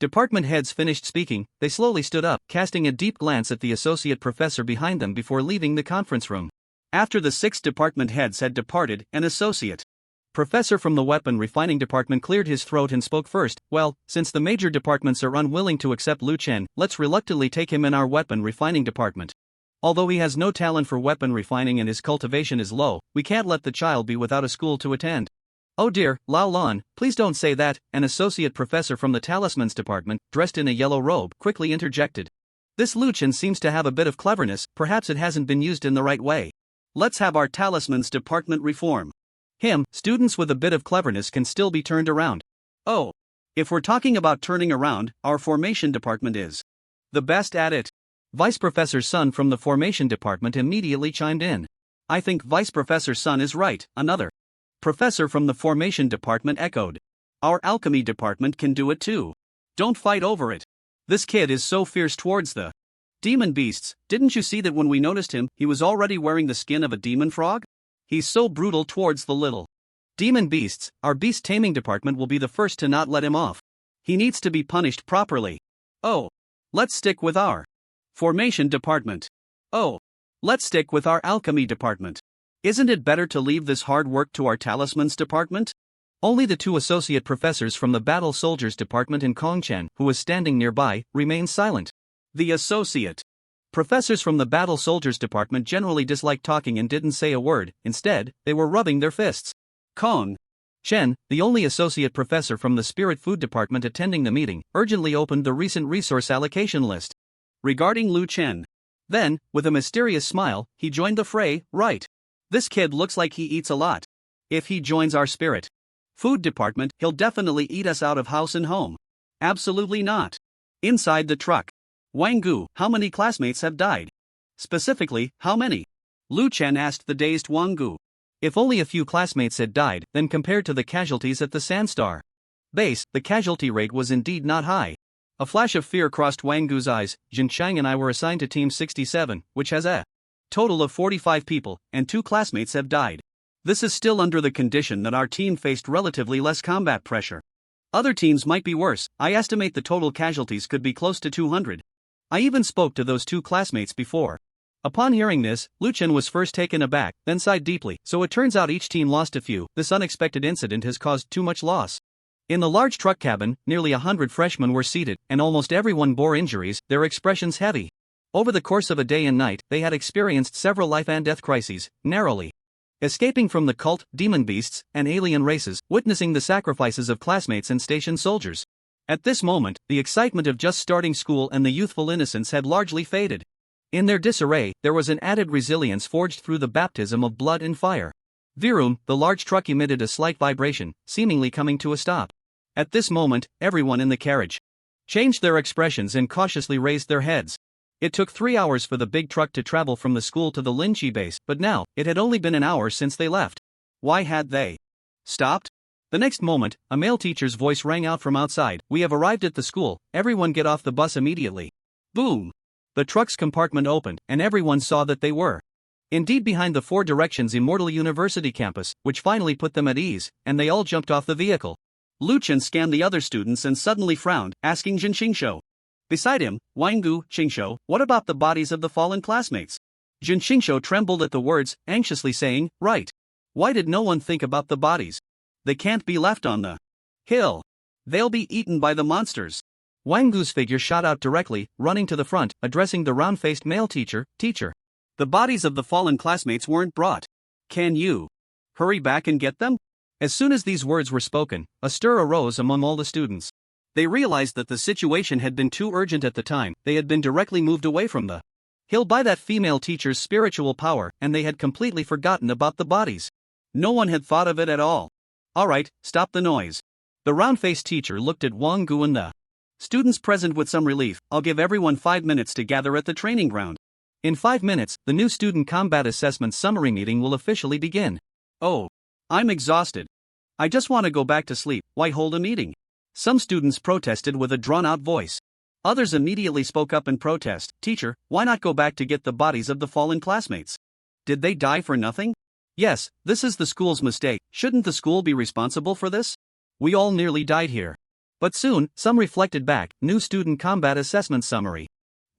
department heads finished speaking, they slowly stood up, casting a deep glance at the associate professor behind them before leaving the conference room. After the 6 department heads had departed, an associate professor from the weapon refining department cleared his throat and spoke first. "Well, since the major departments are unwilling to accept Lu Chen, let's reluctantly take him in our weapon refining department. Although he has no talent for weapon refining and his cultivation is low, we can't let the child be without a school to attend." "Oh dear, Lao Lan, please don't say that," an associate professor from the talismans department, dressed in a yellow robe, quickly interjected. "This Lu Chen seems to have a bit of cleverness, perhaps it hasn't been used in the right way. Let's have our talismans department reform him. Students with a bit of cleverness can still be turned around." "Oh, if we're talking about turning around, our formation department is the best at it." Vice Professor Sun from the formation department immediately chimed in. "I think Vice Professor Sun is right," another professor from the formation department echoed. "Our alchemy department can do it too. Don't fight over it. This kid is so fierce towards the demon beasts. Didn't you see that when we noticed him, he was already wearing the skin of a demon frog? He's so brutal towards the little demon beasts. Our beast taming department will be the first to not let him off. He needs to be punished properly. Oh, let's stick with our formation department. Oh, let's stick with our alchemy department. Isn't it better to leave this hard work to our talismans department?" Only the 2 associate professors from the battle soldiers department and Kong Chen, who was standing nearby, remained silent. The associate professors from the battle soldiers department generally disliked talking and didn't say a word. Instead, they were rubbing their fists. Kong Chen, the only associate professor from the spirit food department attending the meeting, urgently opened the recent resource allocation list regarding Lu Chen. Then, with a mysterious smile, he joined the fray. "Right. This kid looks like he eats a lot. If he joins our spirit food department, he'll definitely eat us out of house and home." "Absolutely not." Inside the truck, "Wang Gu, how many classmates have died? Specifically, how many?" Lu Chen asked the dazed Wang Gu. If only a few classmates had died, then compared to the casualties at the Sandstar base, the casualty rate was indeed not high. A flash of fear crossed Wang Gu's eyes. "Jin Chang and I were assigned to Team 67, which has a total of 45 people, and 2 classmates have died. This is still under the condition that our team faced relatively less combat pressure. Other teams might be worse. I estimate the total casualties could be close to 200. I even spoke to those 2 classmates before." Upon hearing this, Lu Chen was first taken aback, then sighed deeply. "So it turns out each team lost a few. This unexpected incident has caused too much loss." In the large truck cabin, nearly 100 freshmen were seated, and almost everyone bore injuries, their expressions heavy. Over the course of a day and night, they had experienced several life and death crises, narrowly escaping from the cult, demon beasts, and alien races, witnessing the sacrifices of classmates and station soldiers. At this moment, the excitement of just starting school and the youthful innocence had largely faded. In their disarray, there was an added resilience forged through the baptism of blood and fire. Virum, the large truck emitted a slight vibration, seemingly coming to a stop. At this moment, everyone in the carriage changed their expressions and cautiously raised their heads. It took 3 hours for the big truck to travel from the school to the Linchi base, but now, it had only been an hour since they left. Why had they stopped? The next moment, a male teacher's voice rang out from outside. "We have arrived at the school, everyone get off the bus immediately." Boom! The truck's compartment opened, and everyone saw that they were indeed behind the 4 Directions Immortal University campus, which finally put them at ease, and they all jumped off the vehicle. Lu Chen scanned the other students and suddenly frowned, asking Jin Xingshou. Beside him, Wang Gu, Xingshou, "What about the bodies of the fallen classmates?" Jin Xingshou trembled at the words, anxiously saying, "Right. Why did no one think about the bodies? They can't be left on the hill. They'll be eaten by the monsters." Wang Gu's figure shot out directly, running to the front, addressing the round-faced male teacher. "Teacher, the bodies of the fallen classmates weren't brought. Can you hurry back and get them?" As soon as these words were spoken, a stir arose among all the students. They realized that the situation had been too urgent at the time, they had been directly moved away from the hill by that female teacher's spiritual power, and they had completely forgotten about the bodies. No one had thought of it at all. Alright, stop the noise. The round-faced teacher looked at Wang Gu and the students present with some relief. I'll give everyone 5 minutes to gather at the training ground. In 5 minutes, the new student combat assessment summary meeting will officially begin. Oh, I'm exhausted. I just want to go back to sleep. Why hold a meeting? Some students protested with a drawn-out voice. Others immediately spoke up in protest. Teacher, why not go back to get the bodies of the fallen classmates? Did they die for nothing? Yes, this is the school's mistake. Shouldn't the school be responsible for this? We all nearly died here. But soon, some reflected back. New student combat assessment summary.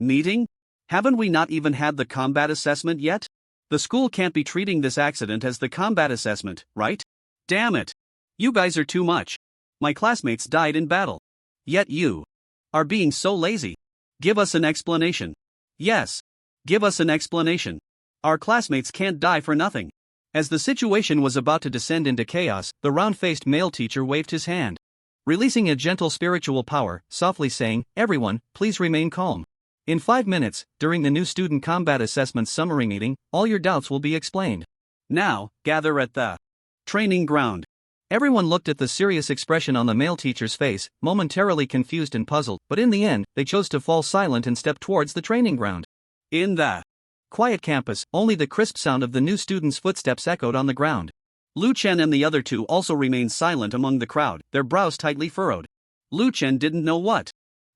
Meeting? Haven't we not even had the combat assessment yet? The school can't be treating this accident as the combat assessment, right? Damn it. You guys are too much. My classmates died in battle. Yet you are being so lazy. Give us an explanation. Yes. Give us an explanation. Our classmates can't die for nothing. As the situation was about to descend into chaos, the round-faced male teacher waved his hand, releasing a gentle spiritual power, softly saying, "Everyone, please remain calm. In 5 minutes, during the new student combat assessment summary meeting, all your doubts will be explained. Now, gather at the training ground." Everyone looked at the serious expression on the male teacher's face, momentarily confused and puzzled, but in the end, they chose to fall silent and step towards the training ground. In the quiet campus, only the crisp sound of the new student's footsteps echoed on the ground. Lu Chen and the other two also remained silent among the crowd, their brows tightly furrowed. Lu Chen didn't know what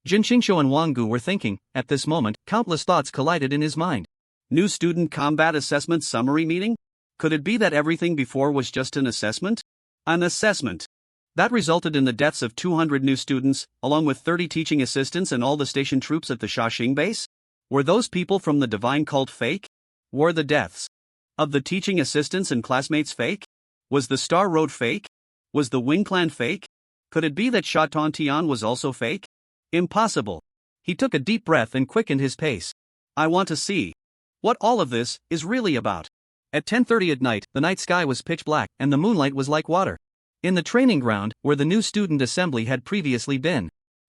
Jin Qingqiu and Wang Gu were thinking. At this moment, countless thoughts collided in his mind. New student combat assessment summary meeting? Could it be that everything before was just an assessment? An assessment that resulted in the deaths of 200 new students, along with 30 teaching assistants and all the station troops at the Shaxing base? Were those people from the divine cult fake? Were the deaths of the teaching assistants and classmates fake? Was the Star Road fake? Was the Wing Clan fake? Could it be that Sha Tian was also fake? Impossible. He took a deep breath and quickened his pace. I want to see what all of this is really about. At 10:30 at night, the night sky was pitch black, and the moonlight was like water. In the training ground, where the new student assembly had previously been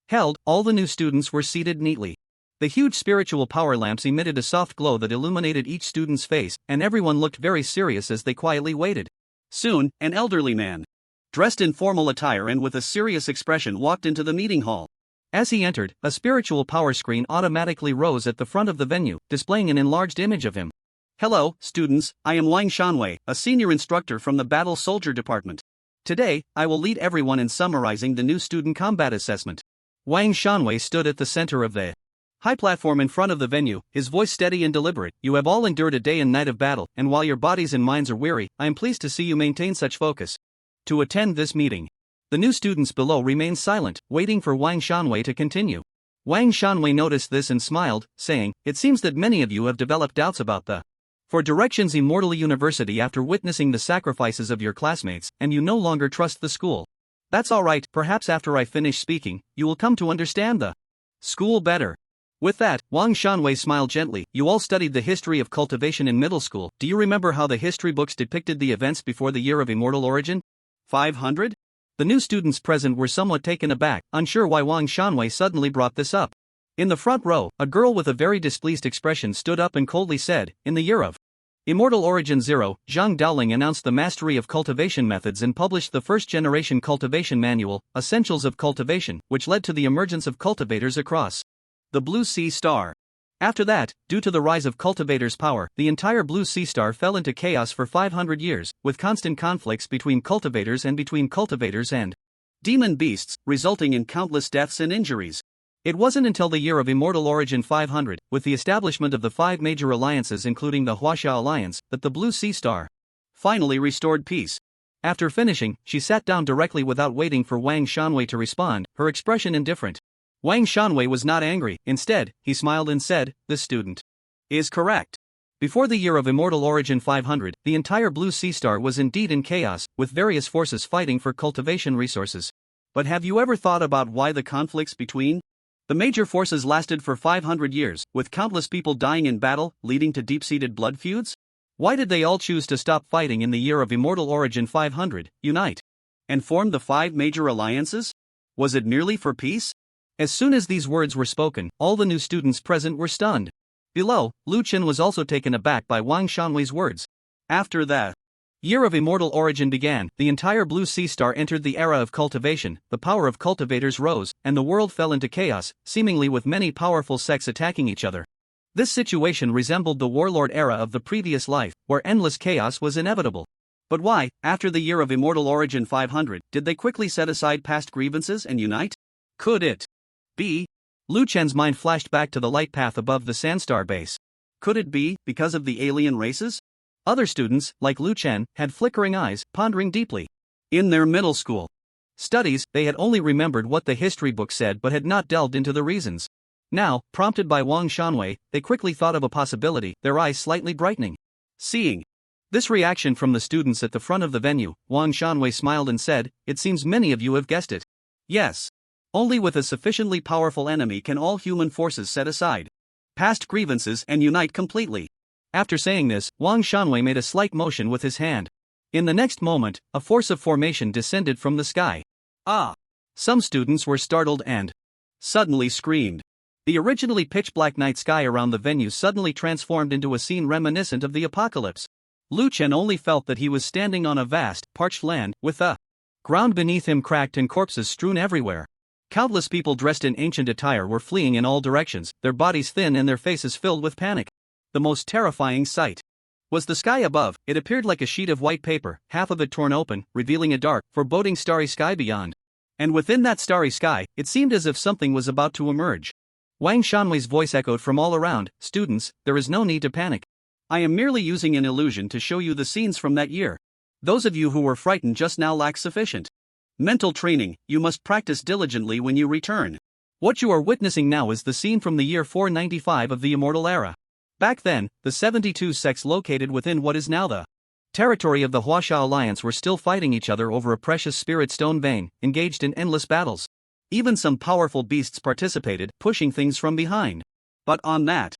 held, all the new students were seated neatly. The huge spiritual power lamps emitted a soft glow that illuminated each student's face, and everyone looked very serious as they quietly waited. Soon, an elderly man, dressed in formal attire and with a serious expression, walked into the meeting hall. As he entered, a spiritual power screen automatically rose at the front of the venue, displaying an enlarged image of him. Hello, students, I am Wang Shanwei, a senior instructor from the Battle Soldier Department. Today, I will lead everyone in summarizing the new student combat assessment. Wang Shanwei stood at the center of the high platform in front of the venue, his voice steady and deliberate. You have all endured a day and night of battle, and while your bodies and minds are weary, I am pleased to see you maintain such focus. To attend this meeting, the new students below remained silent, waiting for Wang Shanwei to continue. Wang Shanwei noticed this and smiled, saying, "It seems that many of you have developed doubts about the for Directions Immortal University after witnessing the sacrifices of your classmates, and you no longer trust the school. That's alright, perhaps after I finish speaking, you will come to understand the school better." With that, Wang Shanwei smiled gently. You all studied the history of cultivation in middle school. Do you remember how the history books depicted the events before the year of immortal origin? 500? The new students present were somewhat taken aback, unsure why Wang Shanwei suddenly brought this up. In the front row, a girl with a very displeased expression stood up and coldly said, "In the year of Immortal Origin 0, Zhang Daoling announced the mastery of cultivation methods and published the first-generation cultivation manual, Essentials of Cultivation, which led to the emergence of cultivators across the Blue Sea Star. After that, due to the rise of cultivators' power, the entire Blue Sea Star fell into chaos for 500 years, with constant conflicts between cultivators and demon beasts, resulting in countless deaths and injuries. It wasn't until the year of Immortal Origin 500, with the establishment of the 5 major alliances including the Huaxia Alliance, that the Blue Sea Star finally restored peace." After finishing, she sat down directly without waiting for Wang Shanwei to respond, her expression indifferent. Wang Shanwei was not angry. Instead, he smiled and said, "This student is correct. Before the year of Immortal Origin 500, the entire Blue Sea Star was indeed in chaos, with various forces fighting for cultivation resources. But have you ever thought about why the conflicts between the major forces lasted for 500 years, with countless people dying in battle, leading to deep-seated blood feuds? Why did they all choose to stop fighting in the year of Immortal Origin 500, unite, and form the 5 major alliances? Was it merely for peace? As soon as these words were spoken, all the new students present were stunned. Below, Lu Chen was also taken aback by Wang Shanwei's words. After the year of immortal origin began, the entire blue sea star entered the era of cultivation, the power of cultivators rose, and the world fell into chaos, seemingly with many powerful sects attacking each other. This situation resembled the warlord era of the previous life, where endless chaos was inevitable. But why, after the year of immortal origin 500, did they quickly set aside past grievances and unite? Could it be? Lu Chen's mind flashed back to the light path above the Sandstar base. Could it be because of the alien races? Other students, like Lu Chen, had flickering eyes, pondering deeply. In their middle school studies, they had only remembered what the history book said but had not delved into the reasons. Now, prompted by Wang Shanwei, they quickly thought of a possibility, their eyes slightly brightening. Seeing this reaction from the students at the front of the venue, Wang Shanwei smiled and said, "It seems many of you have guessed it. Yes. Only with a sufficiently powerful enemy can all human forces set aside past grievances and unite completely." After saying this, Wang Shanwei made a slight motion with his hand. In the next moment, a force of formation descended from the sky. Ah! Some students were startled and suddenly screamed. The originally pitch-black night sky around the venue suddenly transformed into a scene reminiscent of the apocalypse. Lu Chen only felt that he was standing on a vast, parched land, with the ground beneath him cracked and corpses strewn everywhere. Countless people dressed in ancient attire were fleeing in all directions, their bodies thin and their faces filled with panic. The most terrifying sight was the sky above. It appeared like a sheet of white paper, half of it torn open, revealing a dark, foreboding starry sky beyond. And within that starry sky, it seemed as if something was about to emerge. Wang Shanwei's voice echoed from all around, "Students, there is no need to panic. I am merely using an illusion to show you the scenes from that year. Those of you who were frightened just now lack sufficient mental training. You must practice diligently when you return. What you are witnessing now is the scene from the year 495 of the Immortal Era. Back then, the 72 sects located within what is now the territory of the Huaxia Alliance were still fighting each other over a precious spirit stone vein, engaged in endless battles. Even some powerful beasts participated, pushing things from behind. But on that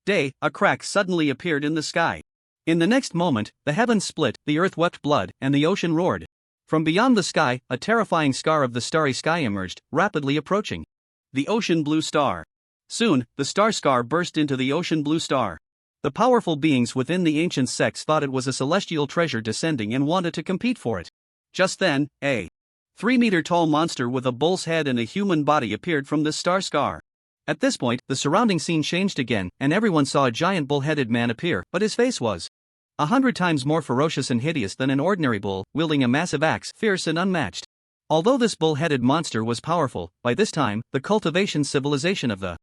day, a crack suddenly appeared in the sky. In the next moment, the heavens split, the earth wept blood, and the ocean roared. From beyond the sky, a terrifying scar of the starry sky emerged, rapidly approaching. The ocean blue star. Soon, the star scar burst into the ocean blue star. The powerful beings within the ancient sects thought it was a celestial treasure descending and wanted to compete for it. Just then, a 3-meter-tall monster with a bull's head and a human body appeared from this star scar. At this point, the surrounding scene changed again, and everyone saw a giant bull-headed man appear, but his face was 100 times more ferocious and hideous than an ordinary bull, wielding a massive axe, fierce and unmatched. Although this bull-headed monster was powerful, by this time, the cultivation civilization of the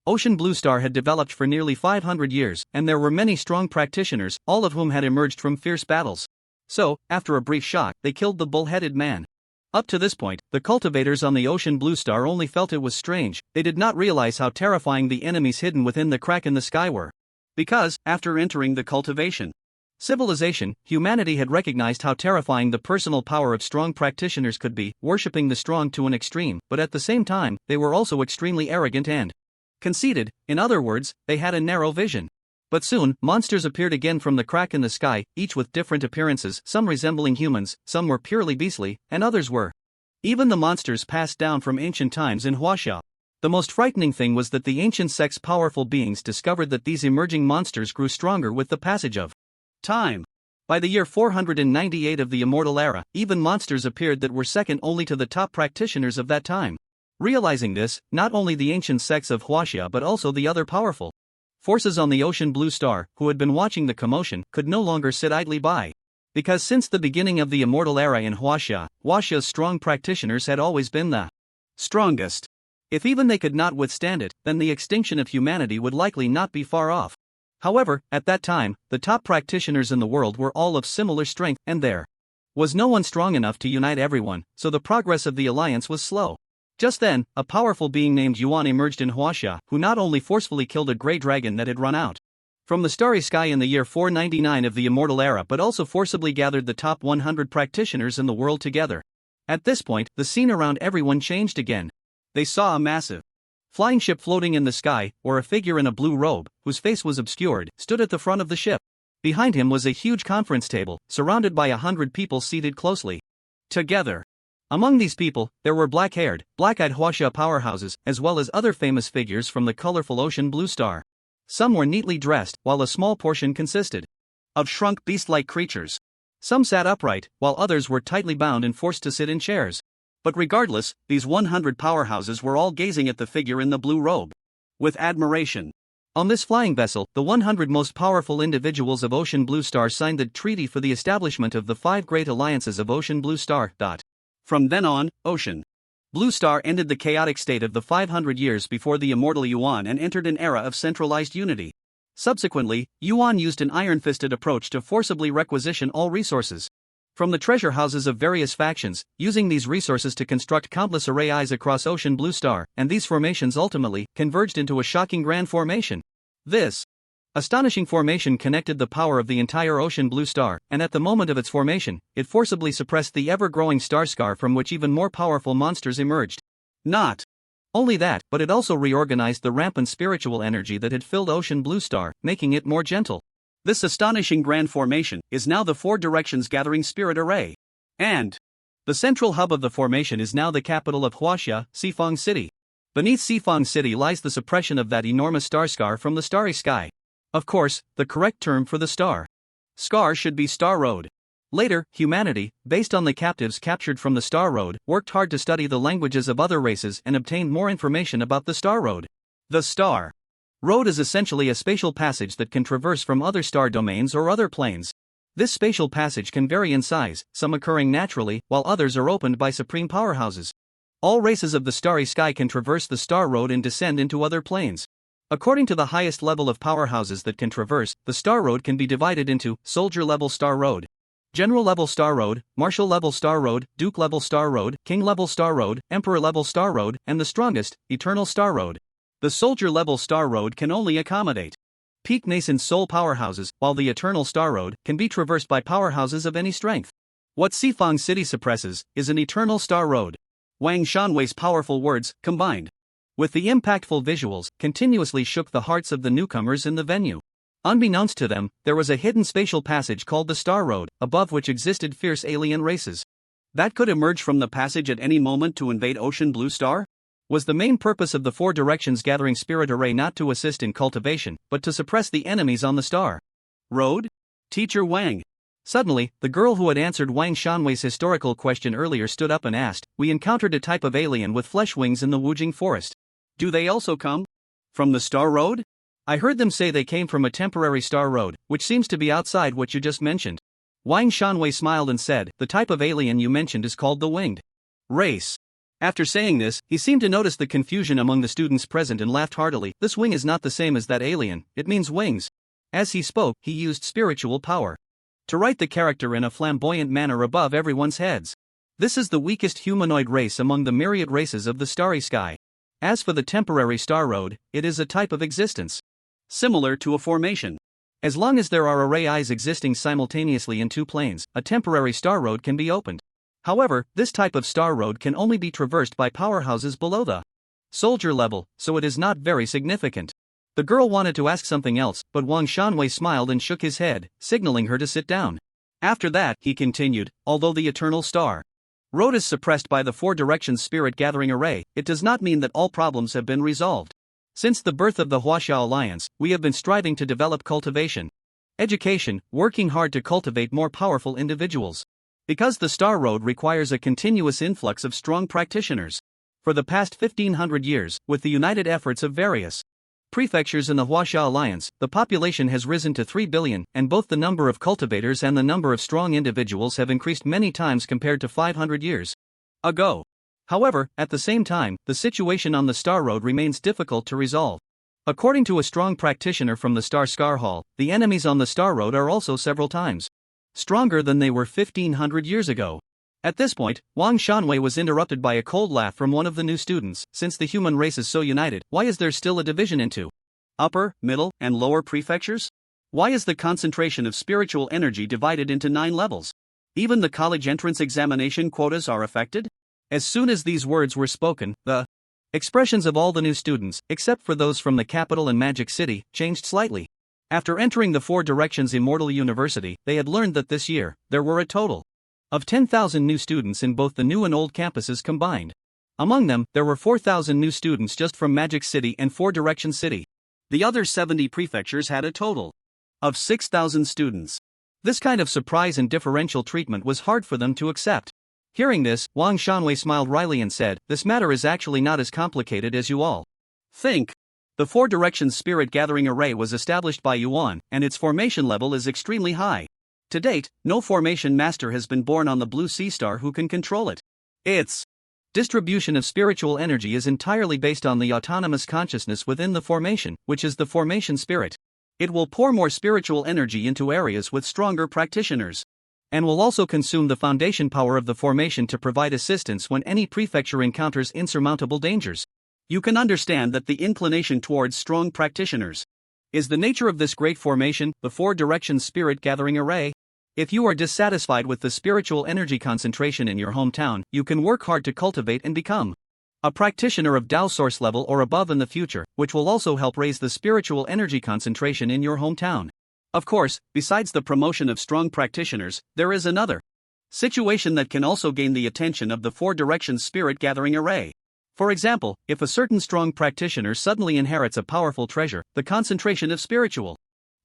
Ocean Blue Star had developed for nearly 500 years, and there were many strong practitioners, all of whom had emerged from fierce battles. So, after a brief shock, they killed the bull-headed man. Up to this point, the cultivators on the Ocean Blue Star only felt it was strange. They did not realize how terrifying the enemies hidden within the crack in the sky were. Because, after entering the cultivation civilization, humanity had recognized how terrifying the personal power of strong practitioners could be, worshipping the strong to an extreme, but at the same time, they were also extremely arrogant and conceited. In other words, they had a narrow vision. But soon, monsters appeared again from the crack in the sky, each with different appearances, some resembling humans, some were purely beastly, and others were even the monsters passed down from ancient times in Huaxia. The most frightening thing was that the ancient sect's powerful beings discovered that these emerging monsters grew stronger with the passage of time. By the year 498 of the Immortal Era, even monsters appeared that were second only to the top practitioners of that time. Realizing this, not only the ancient sects of Huaxia but also the other powerful forces on the Ocean Blue Star, who had been watching the commotion, could no longer sit idly by. Because since the beginning of the Immortal Era in Huaxia, Huaxia's strong practitioners had always been the strongest. If even they could not withstand it, then the extinction of humanity would likely not be far off. However, at that time, the top practitioners in the world were all of similar strength, and there was no one strong enough to unite everyone, so the progress of the alliance was slow. Just then, a powerful being named Yuan emerged in Huaxia, who not only forcefully killed a grey dragon that had run out from the starry sky in the year 499 of the Immortal Era but also forcibly gathered the top 100 practitioners in the world together. At this point, the scene around everyone changed again. They saw a massive flying ship floating in the sky, or a figure in a blue robe, whose face was obscured, stood at the front of the ship. Behind him was a huge conference table, surrounded by 100 people seated closely together. Among these people, there were black-haired, black-eyed Huaxia powerhouses, as well as other famous figures from the colorful ocean blue star. Some were neatly dressed, while a small portion consisted of shrunk beast-like creatures. Some sat upright, while others were tightly bound and forced to sit in chairs. But regardless, these 100 powerhouses were all gazing at the figure in the blue robe with admiration. On this flying vessel, the 100 most powerful individuals of Ocean Blue Star signed the treaty for the establishment of the 5 great alliances of Ocean Blue Star. From then on, Ocean Blue Star ended the chaotic state of the 500 years before the immortal Yuan and entered an era of centralized unity. Subsequently, Yuan used an iron-fisted approach to forcibly requisition all resources from the treasure houses of various factions, using these resources to construct countless arrays across Ocean Blue Star, and these formations ultimately converged into a shocking grand formation. This astonishing formation connected the power of the entire Ocean Blue Star, and at the moment of its formation, it forcibly suppressed the ever-growing star scar from which even more powerful monsters emerged. Not only that, but it also reorganized the rampant spiritual energy that had filled Ocean Blue Star, making it more gentle. This astonishing grand formation is now the 4 Directions Gathering Spirit Array. And the central hub of the formation is now the capital of Huaxia, Xifeng City. Beneath Xifeng City lies the suppression of that enormous star scar from the starry sky. Of course, the correct term for the star scar should be Star Road. Later, humanity, based on the captives captured from the Star Road, worked hard to study the languages of other races and obtained more information about the Star Road. The Star Road is essentially a spatial passage that can traverse from other star domains or other planes. This spatial passage can vary in size, some occurring naturally, while others are opened by supreme powerhouses. All races of the starry sky can traverse the Star Road and descend into other planes. According to the highest level of powerhouses that can traverse, the Star Road can be divided into Soldier-level Star Road, General-level Star Road, Marshal-level Star Road, Duke-level Star Road, King-level Star Road, Emperor-level Star Road, and the strongest, Eternal Star Road. The Soldier-level Star Road can only accommodate peak nascent soul powerhouses, while the Eternal Star Road can be traversed by powerhouses of any strength. What Xifeng City suppresses is an Eternal Star Road. Wang Shanwei's powerful words, combined with the impactful visuals, continuously shook the hearts of the newcomers in the venue. Unbeknownst to them, there was a hidden spatial passage called the Star Road, above which existed fierce alien races that could emerge from the passage at any moment to invade Ocean Blue Star. Was the main purpose of the 4 Directions Gathering Spirit Array not to assist in cultivation, but to suppress the enemies on the Star Road? Teacher Wang. Suddenly, the girl who had answered Wang Shanwei's historical question earlier stood up and asked, "We encountered a type of alien with flesh wings in the Wujing forest. Do they also come from the Star Road? I heard them say they came from a temporary Star Road, which seems to be outside what you just mentioned." Wang Shanwei smiled and said, "The type of alien you mentioned is called the winged race." After saying this, he seemed to notice the confusion among the students present and laughed heartily. "This wing is not the same as that alien, it means wings." As he spoke, he used spiritual power to write the character in a flamboyant manner above everyone's heads. This is the weakest humanoid race among the myriad races of the starry sky. As for the temporary Star Road, it is a type of existence similar to a formation. As long as there are arrays existing simultaneously in 2 planes, a temporary Star Road can be opened. However, this type of Star Road can only be traversed by powerhouses below the soldier level, so it is not very significant. The girl wanted to ask something else, but Wang Shanwei smiled and shook his head, signaling her to sit down. After that, he continued, although the Eternal Star Road is suppressed by the 4 Directions Spirit Gathering Array, it does not mean that all problems have been resolved. Since the birth of the Huaxia Alliance, we have been striving to develop cultivation, education, working hard to cultivate more powerful individuals. Because the Star Road requires a continuous influx of strong practitioners. For the past 1500 years, with the united efforts of various prefectures in the Huaxia Alliance, the population has risen to 3 billion, and both the number of cultivators and the number of strong individuals have increased many times compared to 500 years ago. However, at the same time, the situation on the Star Road remains difficult to resolve. According to a strong practitioner from the Star Scar Hall, the enemies on the Star Road are also several times stronger than they were 1500 years ago. At this point, Wang Shanwei was interrupted by a cold laugh from one of the new students. "Since the human race is so united, why is there still a division into upper, middle, and lower prefectures? Why is the concentration of spiritual energy divided into 9 levels? Even the college entrance examination quotas are affected?" As soon as these words were spoken, the expressions of all the new students, except for those from the capital and Magic City, changed slightly. After entering the 4 Directions Immortal University, they had learned that this year, there were a total of 10,000 new students in both the new and old campuses combined. Among them, there were 4,000 new students just from Magic City and Four Direction City. The other 70 prefectures had a total of 6,000 students. This kind of surprise and differential treatment was hard for them to accept. Hearing this, Wang Shanwei smiled wryly and said, "This matter is actually not as complicated as you all think. The Four Directions Spirit Gathering Array was established by Yuan, and its formation level is extremely high. To date, no formation master has been born on the Blue Sea Star who can control it. Its distribution of spiritual energy is entirely based on the autonomous consciousness within the formation, which is the formation spirit. It will pour more spiritual energy into areas with stronger practitioners, and will also consume the foundation power of the formation to provide assistance when any prefecture encounters insurmountable dangers. You can understand that the inclination towards strong practitioners is the nature of this great formation, the Four Directions Spirit Gathering Array. If you are dissatisfied with the spiritual energy concentration in your hometown, you can work hard to cultivate and become a practitioner of Tao Source level or above in the future, which will also help raise the spiritual energy concentration in your hometown. Of course, besides the promotion of strong practitioners, there is another situation that can also gain the attention of the Four Directions Spirit Gathering Array. For example, if a certain strong practitioner suddenly inherits a powerful treasure, the concentration of spiritual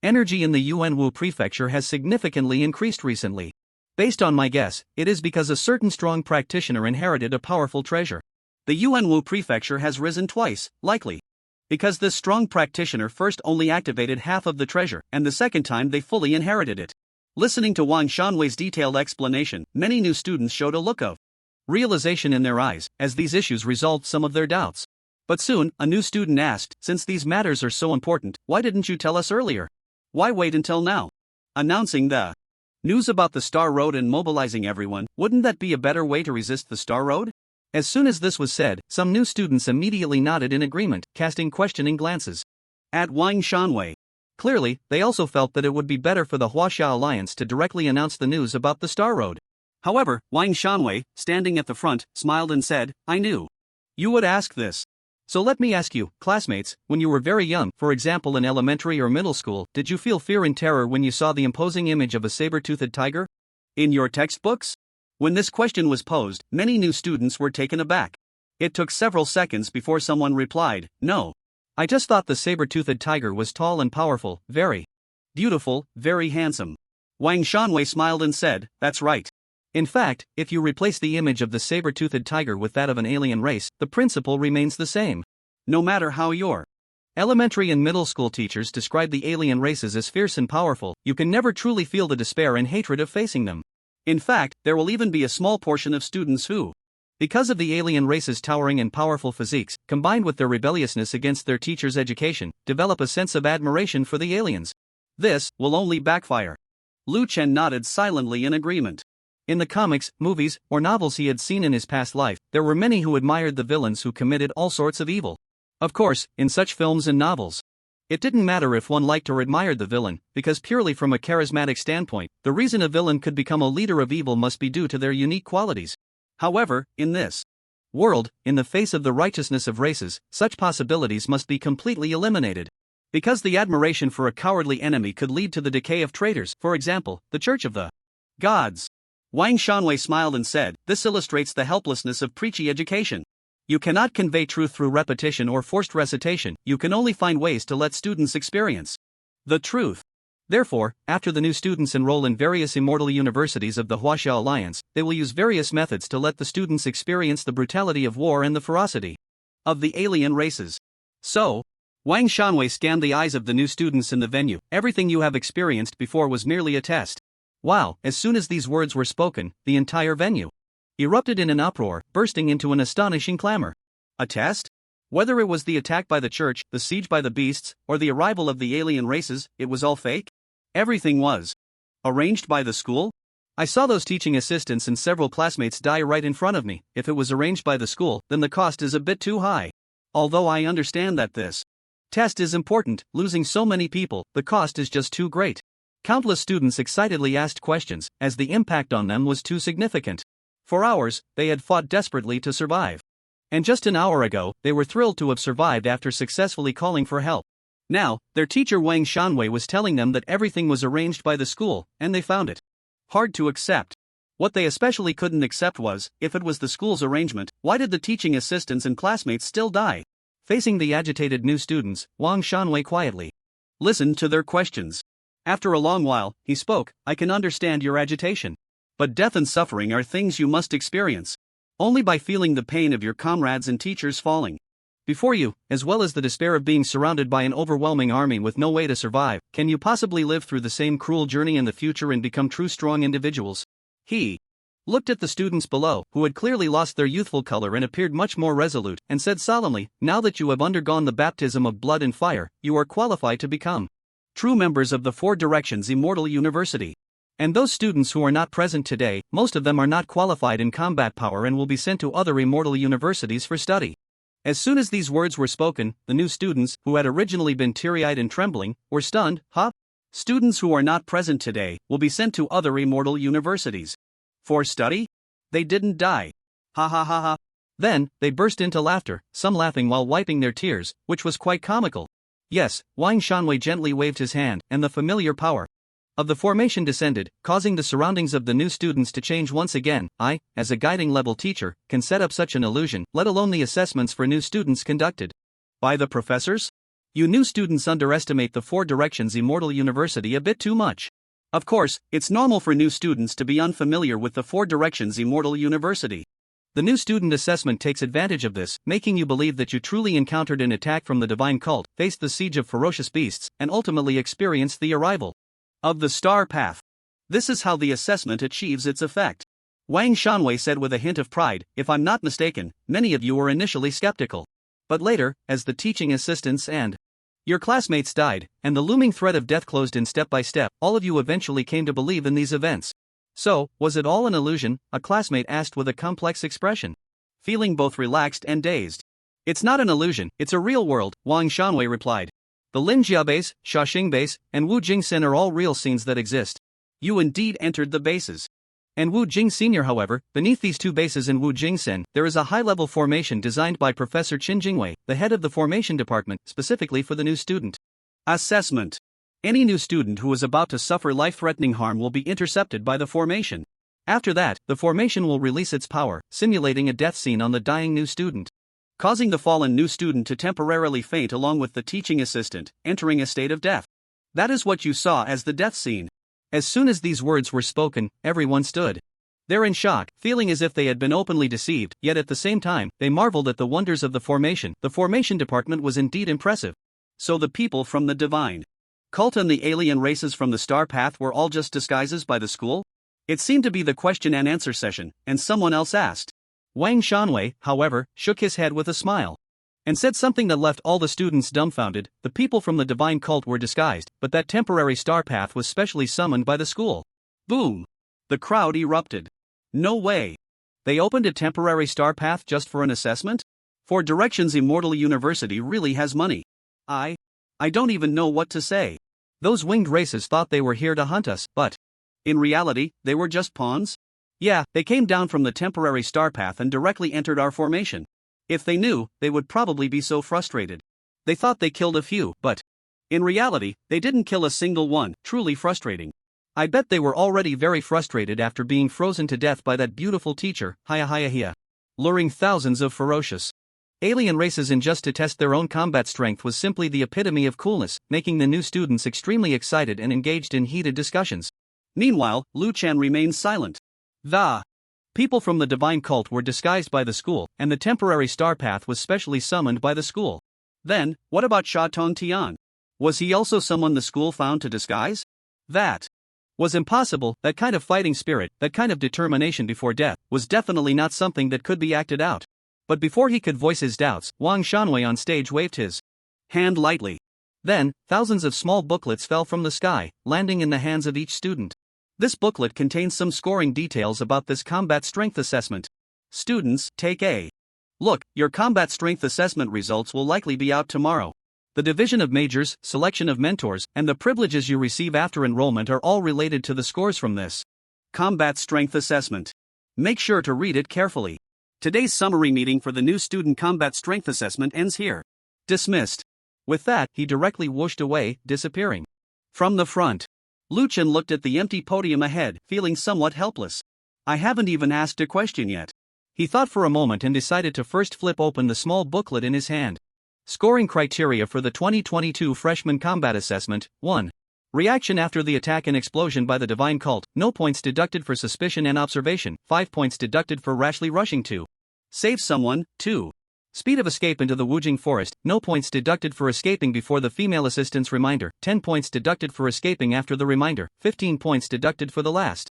energy in the Yuanwu prefecture has significantly increased recently. Based on my guess, it is because a certain strong practitioner inherited a powerful treasure. The Yuanwu prefecture has risen twice, likely because this strong practitioner first only activated half of the treasure, and the second time they fully inherited it. Listening to Wang Shanwei's detailed explanation, many new students showed a look of realization in their eyes, as these issues resolved some of their doubts. But soon, a new student asked, "Since these matters are so important, why didn't you tell us earlier? Why wait until now?" Announcing the news about the Star Road and mobilizing everyone, wouldn't that be a better way to resist the Star Road? As soon as this was said, some new students immediately nodded in agreement, casting questioning glances at Wang Shanwei. Clearly, they also felt that it would be better for the Huaxia Alliance to directly announce the news about the Star Road. However, Wang Shanwei, standing at the front, smiled and said, "I knew you would ask this. So let me ask you, classmates, when you were very young, for example in elementary or middle school, did you feel fear and terror when you saw the imposing image of a saber-toothed tiger in your textbooks?" When this question was posed, many new students were taken aback. It took several seconds before someone replied, "No. I just thought the saber-toothed tiger was tall and powerful, very beautiful, very handsome." Wang Shanwei smiled and said, "That's right. In fact, if you replace the image of the saber-toothed tiger with that of an alien race, the principle remains the same. No matter how your elementary and middle school teachers describe the alien races as fierce and powerful, you can never truly feel the despair and hatred of facing them. In fact, there will even be a small portion of students who, because of the alien race's towering and powerful physiques, combined with their rebelliousness against their teachers' education, develop a sense of admiration for the aliens. This will only backfire." Lu Chen nodded silently in agreement. In the comics, movies, or novels he had seen in his past life, there were many who admired the villains who committed all sorts of evil. Of course, in such films and novels, it didn't matter if one liked or admired the villain, because purely from a charismatic standpoint, the reason a villain could become a leader of evil must be due to their unique qualities. However, in this world, in the face of the righteousness of races, such possibilities must be completely eliminated. Because the admiration for a cowardly enemy could lead to the decay of traitors, for example, the Church of the Gods. Wang Shanwei smiled and said, "This illustrates the helplessness of preachy education. You cannot convey truth through repetition or forced recitation, you can only find ways to let students experience the truth." Therefore, after the new students enroll in various immortal universities of the Huaxia Alliance, they will use various methods to let the students experience the brutality of war and the ferocity of the alien races. So, Wang Shanwei scanned the eyes of the new students in the venue. "Everything you have experienced before was merely a test." Wow! As soon as these words were spoken, the entire venue erupted in an uproar, bursting into an astonishing clamor. A test? Whether it was the attack by the church, the siege by the beasts, or the arrival of the alien races, it was all fake? Everything was arranged by the school? I saw those teaching assistants and several classmates die right in front of me. If it was arranged by the school, then the cost is a bit too high. Although I understand that this test is important, losing so many people, the cost is just too great. Countless students excitedly asked questions, as the impact on them was too significant. For hours, they had fought desperately to survive. And just an hour ago, they were thrilled to have survived after successfully calling for help. Now, their teacher Wang Shanwei was telling them that everything was arranged by the school, and they found it hard to accept. What they especially couldn't accept was, if it was the school's arrangement, why did the teaching assistants and classmates still die? Facing the agitated new students, Wang Shanwei quietly listened to their questions. After a long while, he spoke, I can understand your agitation. But death and suffering are things you must experience. Only by feeling the pain of your comrades and teachers falling before you, as well as the despair of being surrounded by an overwhelming army with no way to survive, can you possibly live through the same cruel journey in the future and become true strong individuals. He looked at the students below, who had clearly lost their youthful color and appeared much more resolute, and said solemnly, now that you have undergone the baptism of blood and fire, you are qualified to become true members of the Four Directions Immortal University. And those students who are not present today, most of them are not qualified in combat power and will be sent to other immortal universities for study. As soon as these words were spoken, the new students, who had originally been teary-eyed and trembling, were stunned. Students who are not present today will be sent to other immortal universities for study? They didn't die. Ha ha ha ha. Then, they burst into laughter, some laughing while wiping their tears, which was quite comical. Yes, Wang Shanwei gently waved his hand, and the familiar power of the formation descended, causing the surroundings of the new students to change once again. I, as a guiding level teacher, can set up such an illusion, let alone the assessments for new students conducted by the professors? You new students underestimate the Four Directions Immortal University a bit too much. Of course, it's normal for new students to be unfamiliar with the Four Directions Immortal University. The new student assessment takes advantage of this, making you believe that you truly encountered an attack from the divine cult, faced the siege of ferocious beasts, and ultimately experienced the arrival of the star path. This is how the assessment achieves its effect. Wang Shanwei said with a hint of pride, if I'm not mistaken, many of you were initially skeptical. But later, as the teaching assistants and your classmates died, and the looming threat of death closed in step by step, all of you eventually came to believe in these events. So, was it all an illusion? A classmate asked with a complex expression, feeling both relaxed and dazed. It's not an illusion, it's a real world, Wang Shanwei replied. The Linjia base, Shaxing base, and Wu Jingsen are all real scenes that exist. You indeed entered the bases. And Wu Jing Senior, however, beneath these two bases in Wu Jingsen, there is a high-level formation designed by Professor Qin Jingwei, the head of the formation department, specifically for the new student assessment. Any new student who is about to suffer life-threatening harm will be intercepted by the formation. After that, the formation will release its power, simulating a death scene on the dying new student, causing the fallen new student to temporarily faint along with the teaching assistant, entering a state of death. That is what you saw as the death scene. As soon as these words were spoken, everyone stood there in shock, feeling as if they had been openly deceived, yet at the same time, they marveled at the wonders of the formation. The formation department was indeed impressive. So the people from the divine cult and the alien races from the star path were all just disguises by the school? It seemed to be the question and answer session, and someone else asked. Wang Shanwei, however, shook his head with a smile and said something that left all the students dumbfounded. The people from the divine cult were disguised, but that temporary star path was specially summoned by the school. Boom! The crowd erupted. No way! They opened a temporary star path just for an assessment? Four Directions Immortal University really has money. I don't even know what to say. Those winged races thought they were here to hunt us, but in reality, they were just pawns? Yeah, they came down from the temporary star path and directly entered our formation. If they knew, they would probably be so frustrated. They thought they killed a few, but in reality, they didn't kill a single one, truly frustrating. I bet they were already very frustrated after being frozen to death by that beautiful teacher, Hiya, luring thousands of ferocious alien races in just to test their own combat strength was simply the epitome of coolness, making the new students extremely excited and engaged in heated discussions. Meanwhile, Lu Chan remained silent. The people from the divine cult were disguised by the school, and the temporary star path was specially summoned by the school. Then, what about Sha Tong Tian? Was he also someone the school found to disguise? That was impossible. That kind of fighting spirit, that kind of determination before death, was definitely not something that could be acted out. But before he could voice his doubts, Wang Shanwei on stage waved his hand lightly. Then, thousands of small booklets fell from the sky, landing in the hands of each student. This booklet contains some scoring details about this combat strength assessment. Students, take a look. Your combat strength assessment results will likely be out tomorrow. The division of majors, selection of mentors, and the privileges you receive after enrollment are all related to the scores from this combat strength assessment. Make sure to read it carefully. Today's summary meeting for the new student combat strength assessment ends here. Dismissed. With that, he directly whooshed away, disappearing from the front. Lu Chen looked at the empty podium ahead, feeling somewhat helpless. I haven't even asked a question yet. He thought for a moment and decided to first flip open the small booklet in his hand. Scoring criteria for the 2022 Freshman Combat Assessment: 1. Reaction after the attack and explosion by the Divine Cult, no points deducted for suspicion and observation, 5 points deducted for rashly rushing to save someone, 2. Speed of escape into the Wujing Forest, no points deducted for escaping before the female assistant's reminder, 10 points deducted for escaping after the reminder, 15 points deducted for the last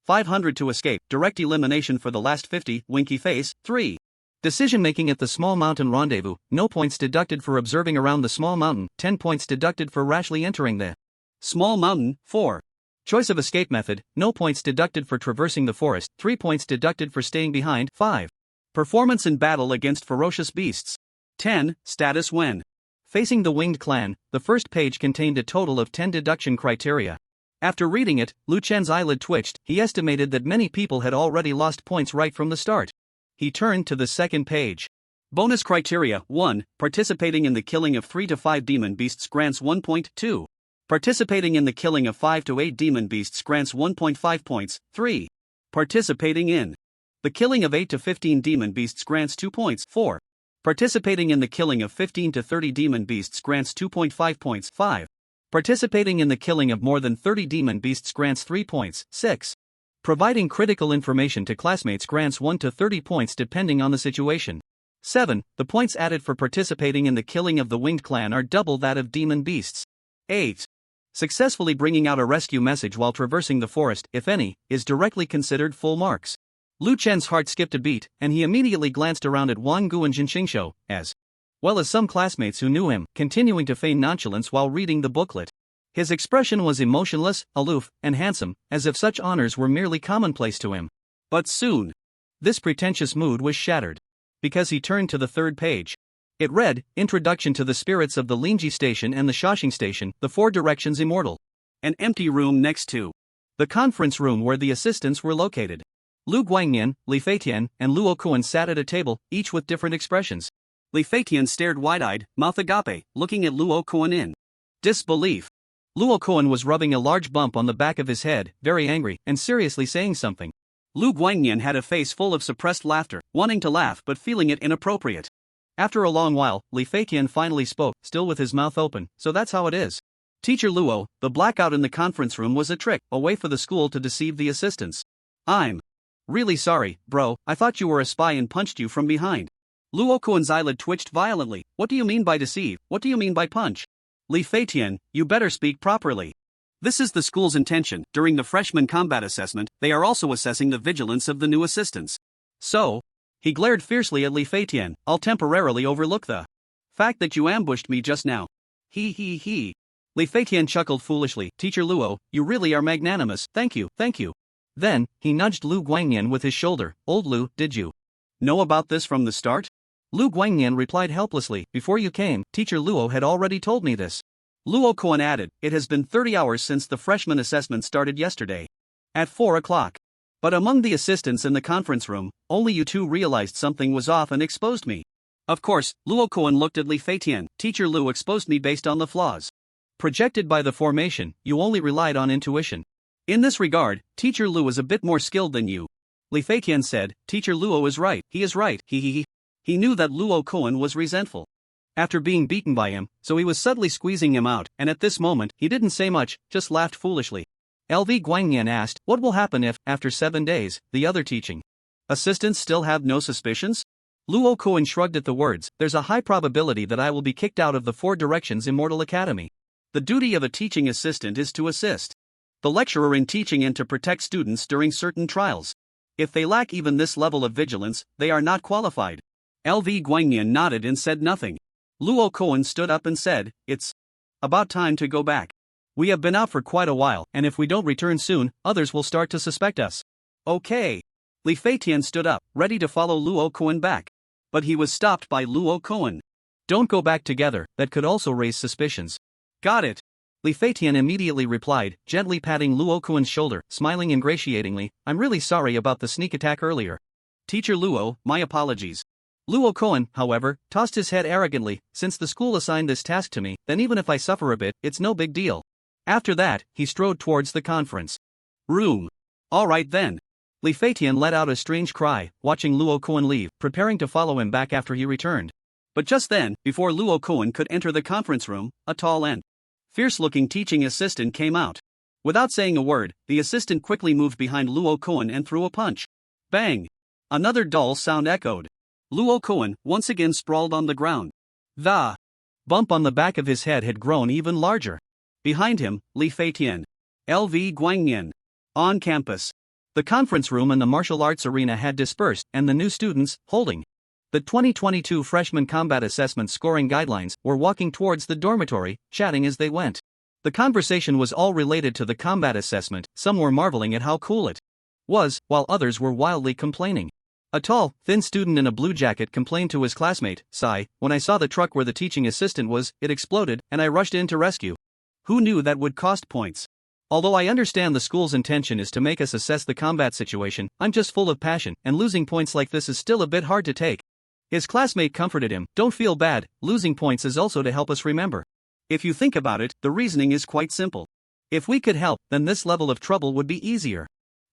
500 to escape, direct elimination for the last 50, winky face, 3. Decision-making at the Small Mountain Rendezvous, no points deducted for observing around the small mountain, 10 points deducted for rashly entering the small mountain, 4. Choice of escape method, no points deducted for traversing the forest, 3 points deducted for staying behind, 5. Performance in battle against ferocious beasts. 10. Status when facing the Winged Clan. The first page contained a total of 10 deduction criteria. After reading it, Lu Chen's eyelid twitched. He estimated that many people had already lost points right from the start. He turned to the second page. Bonus criteria: 1. Participating in the killing of 3 to 5 demon beasts grants 1 point. 2. Participating in the killing of 5 to 8 demon beasts grants 1.5 points. 3. Participating in the killing of 8 to 15 demon beasts grants 2 points. 4. Participating in the killing of 15 to 30 demon beasts grants 2.5 points. 5. Participating in the killing of more than 30 demon beasts grants 3 points. 6. Providing critical information to classmates grants 1 to 30 points depending on the situation. 7. The points added for participating in the killing of the Winged Clan are double that of demon beasts. 8. Successfully bringing out a rescue message while traversing the forest, if any, is directly considered full marks. Lu Chen's heart skipped a beat, and he immediately glanced around at Wang Gu and Jin Xingshou, as well as some classmates who knew him, continuing to feign nonchalance while reading the booklet. His expression was emotionless, aloof, and handsome, as if such honors were merely commonplace to him. But soon, this pretentious mood was shattered, because he turned to the third page. It read, Introduction to the Spirits of the Lingji Station and the Shaoxing Station, the Four Directions Immortal. An empty room next to the conference room where the assistants were located. Lu Guangnian, Li Feitian, and Luo Kuan sat at a table, each with different expressions. Li Feitian stared wide-eyed, mouth agape, looking at Luo Kuan in disbelief. Luo Kuan was rubbing a large bump on the back of his head, very angry, and seriously saying something. Lu Guangnian had a face full of suppressed laughter, wanting to laugh but feeling it inappropriate. After a long while, Li Feitian finally spoke, still with his mouth open. So that's how it is. Teacher Luo, the blackout in the conference room was a trick, a way for the school to deceive the assistants. I'm really sorry, bro, I thought you were a spy and punched you from behind. Luo Kuan's eyelid twitched violently. What do you mean by deceive? What do you mean by punch? Li Feitian, you better speak properly. This is the school's intention. During the freshman combat assessment, they are also assessing the vigilance of the new assistants. So, he glared fiercely at Li Feitian, I'll temporarily overlook the fact that you ambushed me just now. He. Li Feitian chuckled foolishly. Teacher Luo, you really are magnanimous, thank you. Then, he nudged Lu Guangnian with his shoulder. Old Lu, did you know about this from the start? Lu Guangnian replied helplessly. Before you came, Teacher Luo had already told me this. Luo Kuan added, it has been 30 hours since the freshman assessment started yesterday. At 4 o'clock. But among the assistants in the conference room, only you two realized something was off and exposed me. Of course, Luo Kuan looked at Li Feitian. Teacher Lu exposed me based on the flaws projected by the formation, you only relied on intuition. In this regard, Teacher Lu is a bit more skilled than you. Li Feitian said, Teacher Luo is right, he is right, He knew that Luo Kuan was resentful after being beaten by him, so he was subtly squeezing him out, and at this moment, he didn't say much, just laughed foolishly. LV Guangnian asked, what will happen if, after 7 days, the other teaching assistants still have no suspicions? Luo Kuan shrugged at the words, there's a high probability that I will be kicked out of the Four Directions Immortal Academy. The duty of a teaching assistant is to assist the lecturer in teaching and to protect students during certain trials. If they lack even this level of vigilance, they are not qualified. LV Guangnian nodded and said nothing. Luo Kuan stood up and said, it's about time to go back. We have been out for quite a while, and if we don't return soon, others will start to suspect us. Okay. Li Feitian stood up, ready to follow Luo Kuan back. But he was stopped by Luo Kuan. Don't go back together, that could also raise suspicions. Got it. Li Feitian immediately replied, gently patting Luo Kuan's shoulder, smiling ingratiatingly, I'm really sorry about the sneak attack earlier. Teacher Luo, my apologies. Luo Kuan, however, tossed his head arrogantly, since the school assigned this task to me, then even if I suffer a bit, it's no big deal. After that, he strode towards the conference room. Alright then. Li Feitian let out a strange cry, watching Luo Kuan leave, preparing to follow him back after he returned. But just then, before Luo Kuan could enter the conference room, a tall and fierce-looking teaching assistant came out. Without saying a word, the assistant quickly moved behind Luo Kuan and threw a punch. Bang! Another dull sound echoed. Luo Kuan once again sprawled on the ground. The bump on the back of his head had grown even larger. Behind him, Li Feitian, LV Guangnian. On campus, the conference room and the martial arts arena had dispersed, and the new students, holding the 2022 Freshman Combat Assessment Scoring Guidelines, were walking towards the dormitory, chatting as they went. The conversation was all related to the combat assessment. Some were marveling at how cool it was, while others were wildly complaining. A tall, thin student in a blue jacket complained to his classmate, "Sai, when I saw the truck where the teaching assistant was, it exploded, and I rushed in to rescue. Who knew that would cost points? Although I understand the school's intention is to make us assess the combat situation, I'm just full of passion, and losing points like this is still a bit hard to take." His classmate comforted him, "Don't feel bad, losing points is also to help us remember. If you think about it, the reasoning is quite simple. If we could help, then this level of trouble would be easier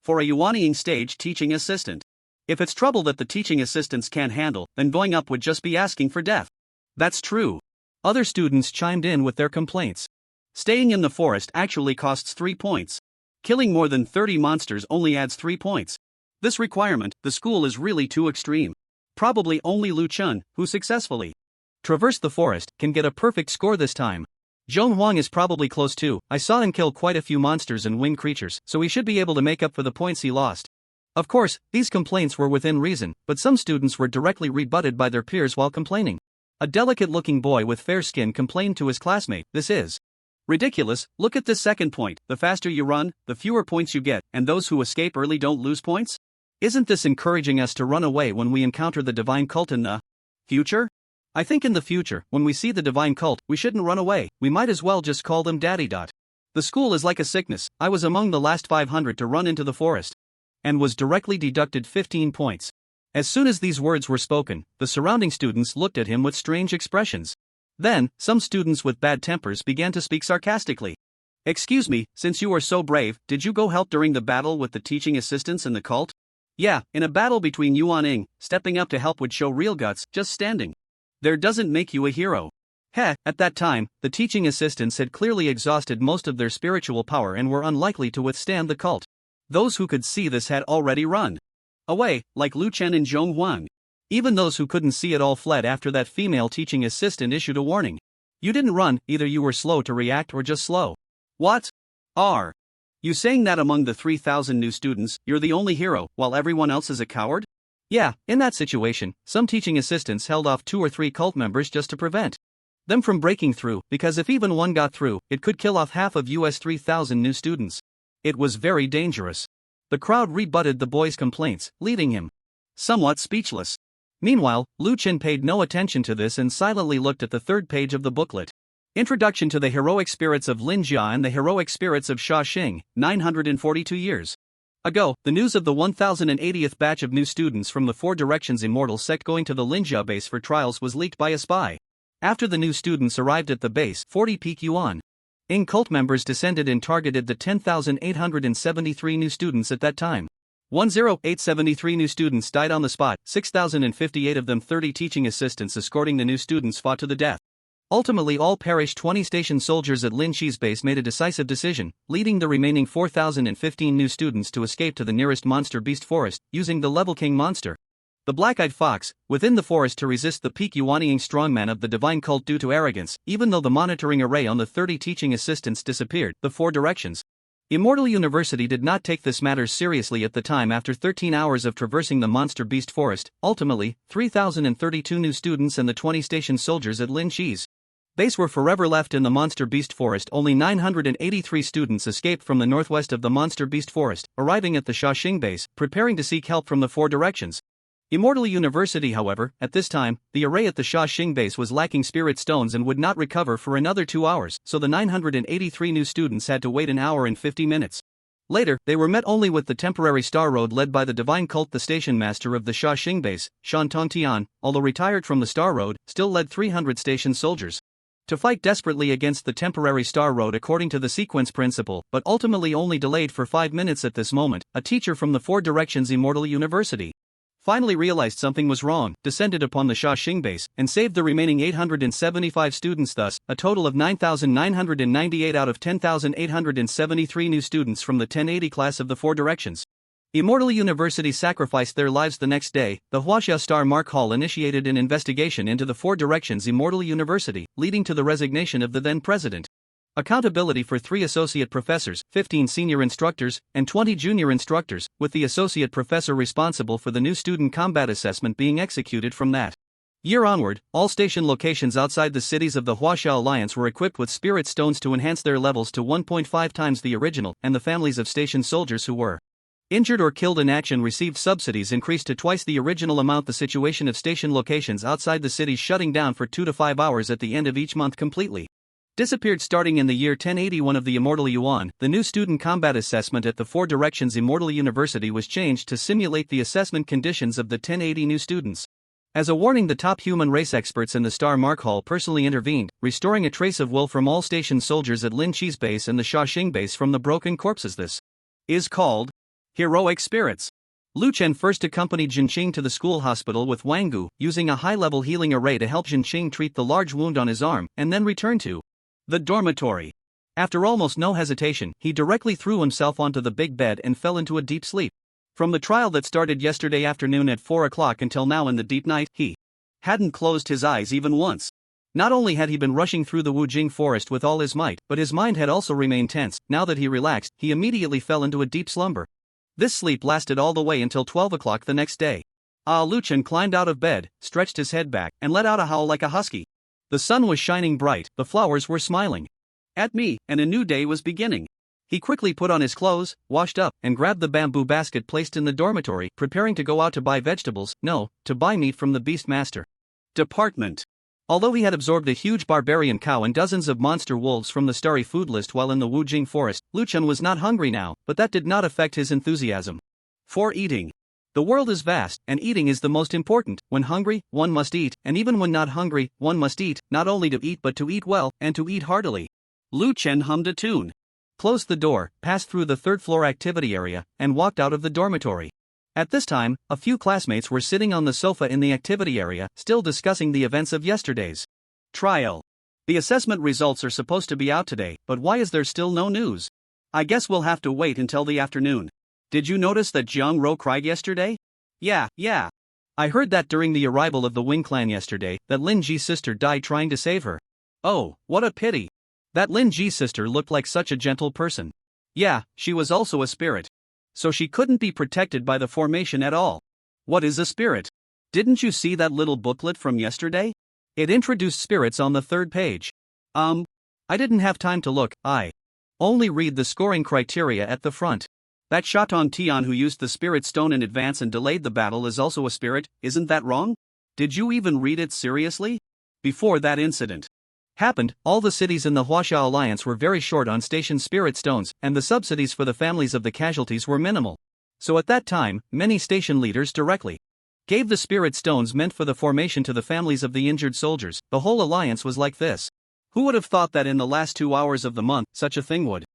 for a Yuaniing stage teaching assistant. If it's trouble that the teaching assistants can't handle, then going up would just be asking for death." That's true. Other students chimed in with their complaints. Staying in the forest actually costs 3 points. Killing more than 30 monsters only adds 3 points. This requirement, the school is really too extreme. Probably only Lu Chun, who successfully traversed the forest, can get a perfect score this time. Zhong Huang is probably close too. I saw him kill quite a few monsters and winged creatures, so he should be able to make up for the points he lost. Of course, these complaints were within reason, but some students were directly rebutted by their peers while complaining. A delicate-looking boy with fair skin complained to his classmate, "This is ridiculous. Look at this second point. The faster you run, the fewer points you get, and those who escape early don't lose points? Isn't this encouraging us to run away when we encounter the divine cult in the future? I think in the future, when we see the divine cult, we shouldn't run away, we might as well just call them daddy. The school is like a sickness. I was among the last 500 to run into the forest, and was directly deducted 15 points. As soon as these words were spoken, the surrounding students looked at him with strange expressions. Then, some students with bad tempers began to speak sarcastically. "Excuse me, since you are so brave, did you go help during the battle with the teaching assistants and the cult?" "Yeah, in a battle between Yuan Ing, stepping up to help would show real guts, just standing there doesn't make you a hero." Heh, at that time, the teaching assistants had clearly exhausted most of their spiritual power and were unlikely to withstand the cult. Those who could see this had already run away, like Lu Chen and Zhong Huang. Even those who couldn't see it all fled after that female teaching assistant issued a warning. "You didn't run, either you were slow to react or just slow." "What? Are you saying that among the 3,000 new students, you're the only hero, while everyone else is a coward?" Yeah, in that situation, some teaching assistants held off 2 or 3 cult members just to prevent them from breaking through, because if even one got through, it could kill off half of US 3,000 new students. It was very dangerous. The crowd rebutted the boy's complaints, leaving him somewhat speechless. Meanwhile, Lu Chen paid no attention to this and silently looked at the 3rd page of the booklet. Introduction to the Heroic Spirits of Lin Jia and the Heroic Spirits of Sha Xing, 942 years ago, the news of the 1080th batch of new students from the Four Directions Immortal sect going to the Linjia base for trials was leaked by a spy. After the new students arrived at the base, 40 peak Yuan Ing cult members descended and targeted the 10,873 new students at that time. 10873 new students died on the spot, 6,058 of them 30 teaching assistants escorting the new students fought to the death. Ultimately all perished. 20 station soldiers at Lin Qi's base made a decisive decision, leading the remaining 4,015 new students to escape to the nearest monster beast forest, using the Level King monster, the Black-Eyed Fox, within the forest to resist the peak Yuaniing strongman of the divine cult due to arrogance. Even though the monitoring array on the 30 teaching assistants disappeared, the Four Directions Immortal University did not take this matter seriously at the time. After 13 hours of traversing the monster beast forest, ultimately, 3,032 new students and the 20 station soldiers at Lin Qi's base were forever left in the monster beast forest. Only 983 students escaped from the northwest of the monster beast forest, arriving at the Shaoxing base, preparing to seek help from the Four Directions Immortal University. However, at this time, the array at the Shaoxing base was lacking spirit stones and would not recover for another 2 hours, so the 983 new students had to wait an hour and 50 minutes. Later, they were met only with the temporary Star Road led by the divine cult. The station master of the Shaoxing base, Shan Tongtian, although retired from the Star Road, still led 300 station soldiers. to fight desperately against the temporary star road according to the sequence principle, but ultimately only delayed for 5 minutes at this moment. A teacher from the Four Directions Immortal University finally realized something was wrong, descended upon the Shaoxing base, and saved the remaining 875 students, thus, a total of 9,998 out of 10,873 new students from the 1080 class of the Four Directions Immortal University sacrificed their lives the next day. The Huaxia Star Mark Hall initiated an investigation into the Four Directions Immortal University, leading to the resignation of the then president. Accountability for 3 associate professors, 15 senior instructors, and 20 junior instructors, with the associate professor responsible for the new student combat assessment being executed from that year onward. All station locations outside the cities of the Huaxia Alliance were equipped with spirit stones to enhance their levels to 1.5 times the original, and the families of station soldiers who were injured or killed in action received subsidies increased to twice the original amount. The situation of station locations outside the cities shutting down for 2 to 5 hours at the end of each month completely disappeared starting in the year 1081 of the Immortal Yuan. The new student combat assessment at the Four Directions Immortal University was changed to simulate the assessment conditions of the 1080 new students. As a warning, the top human race experts in the Star Mark Hall personally intervened, restoring a trace of will from all station soldiers at Lin Chi's base and the Shaoxing base from the broken corpses. This is called heroic spirits. Lu Chen first accompanied Jinqing to the school hospital with Wang Gu, using a high-level healing array to help Jinqing treat the large wound on his arm, and then returned to the dormitory. After almost no hesitation, he directly threw himself onto the big bed and fell into a deep sleep. From the trial that started yesterday afternoon at 4 o'clock until now in the deep night, he hadn't closed his eyes even once. Not only had he been rushing through the Wujing forest with all his might, but his mind had also remained tense. Now that he relaxed, he immediately fell into a deep slumber. This sleep lasted all the way until 12 o'clock the next day. Lu Chen climbed out of bed, stretched his head back, and let out a howl like a husky. The sun was shining bright, the flowers were smiling at me, and a new day was beginning. He quickly put on his clothes, washed up, and grabbed the bamboo basket placed in the dormitory, preparing to go out to buy vegetables, no, to buy meat from the Beastmaster department. Although he had absorbed a huge barbarian cow and dozens of monster wolves from the starry food list while in the Wujing forest, Lu Chen was not hungry now, but that did not affect his enthusiasm for eating. The world is vast, and eating is the most important. When hungry, one must eat, and even when not hungry, one must eat, not only to eat but to eat well, and to eat heartily. Lu Chen hummed a tune, closed the door, passed through the third-floor activity area, and walked out of the dormitory. At this time, a few classmates were sitting on the sofa in the activity area, still discussing the events of yesterday's trial. The assessment results are supposed to be out today, but why is there still no news? I guess we'll have to wait until the afternoon. Did you notice that Jiang Ro cried yesterday? Yeah. I heard that during the arrival of the Wing clan yesterday, that Lin Ji's sister died trying to save her. Oh, what a pity. That Lin Ji's sister looked like such a gentle person. Yeah, she was also a spirit. So she couldn't be protected by the formation at all. What is a spirit? Didn't you see that little booklet from yesterday? It introduced spirits on the 3rd page. I didn't have time to look, I only read the scoring criteria at the front. That Shatong Tian who used the spirit stone in advance and delayed the battle is also a spirit, isn't that wrong? Did you even read it seriously? Before that incident happened, all the cities in the Huaxia Alliance were very short on station spirit stones, and the subsidies for the families of the casualties were minimal. So at that time, many station leaders directly gave the spirit stones meant for the formation to the families of the injured soldiers. The whole alliance was like this. Who would have thought that in the last 2 hours of the month, such a thing would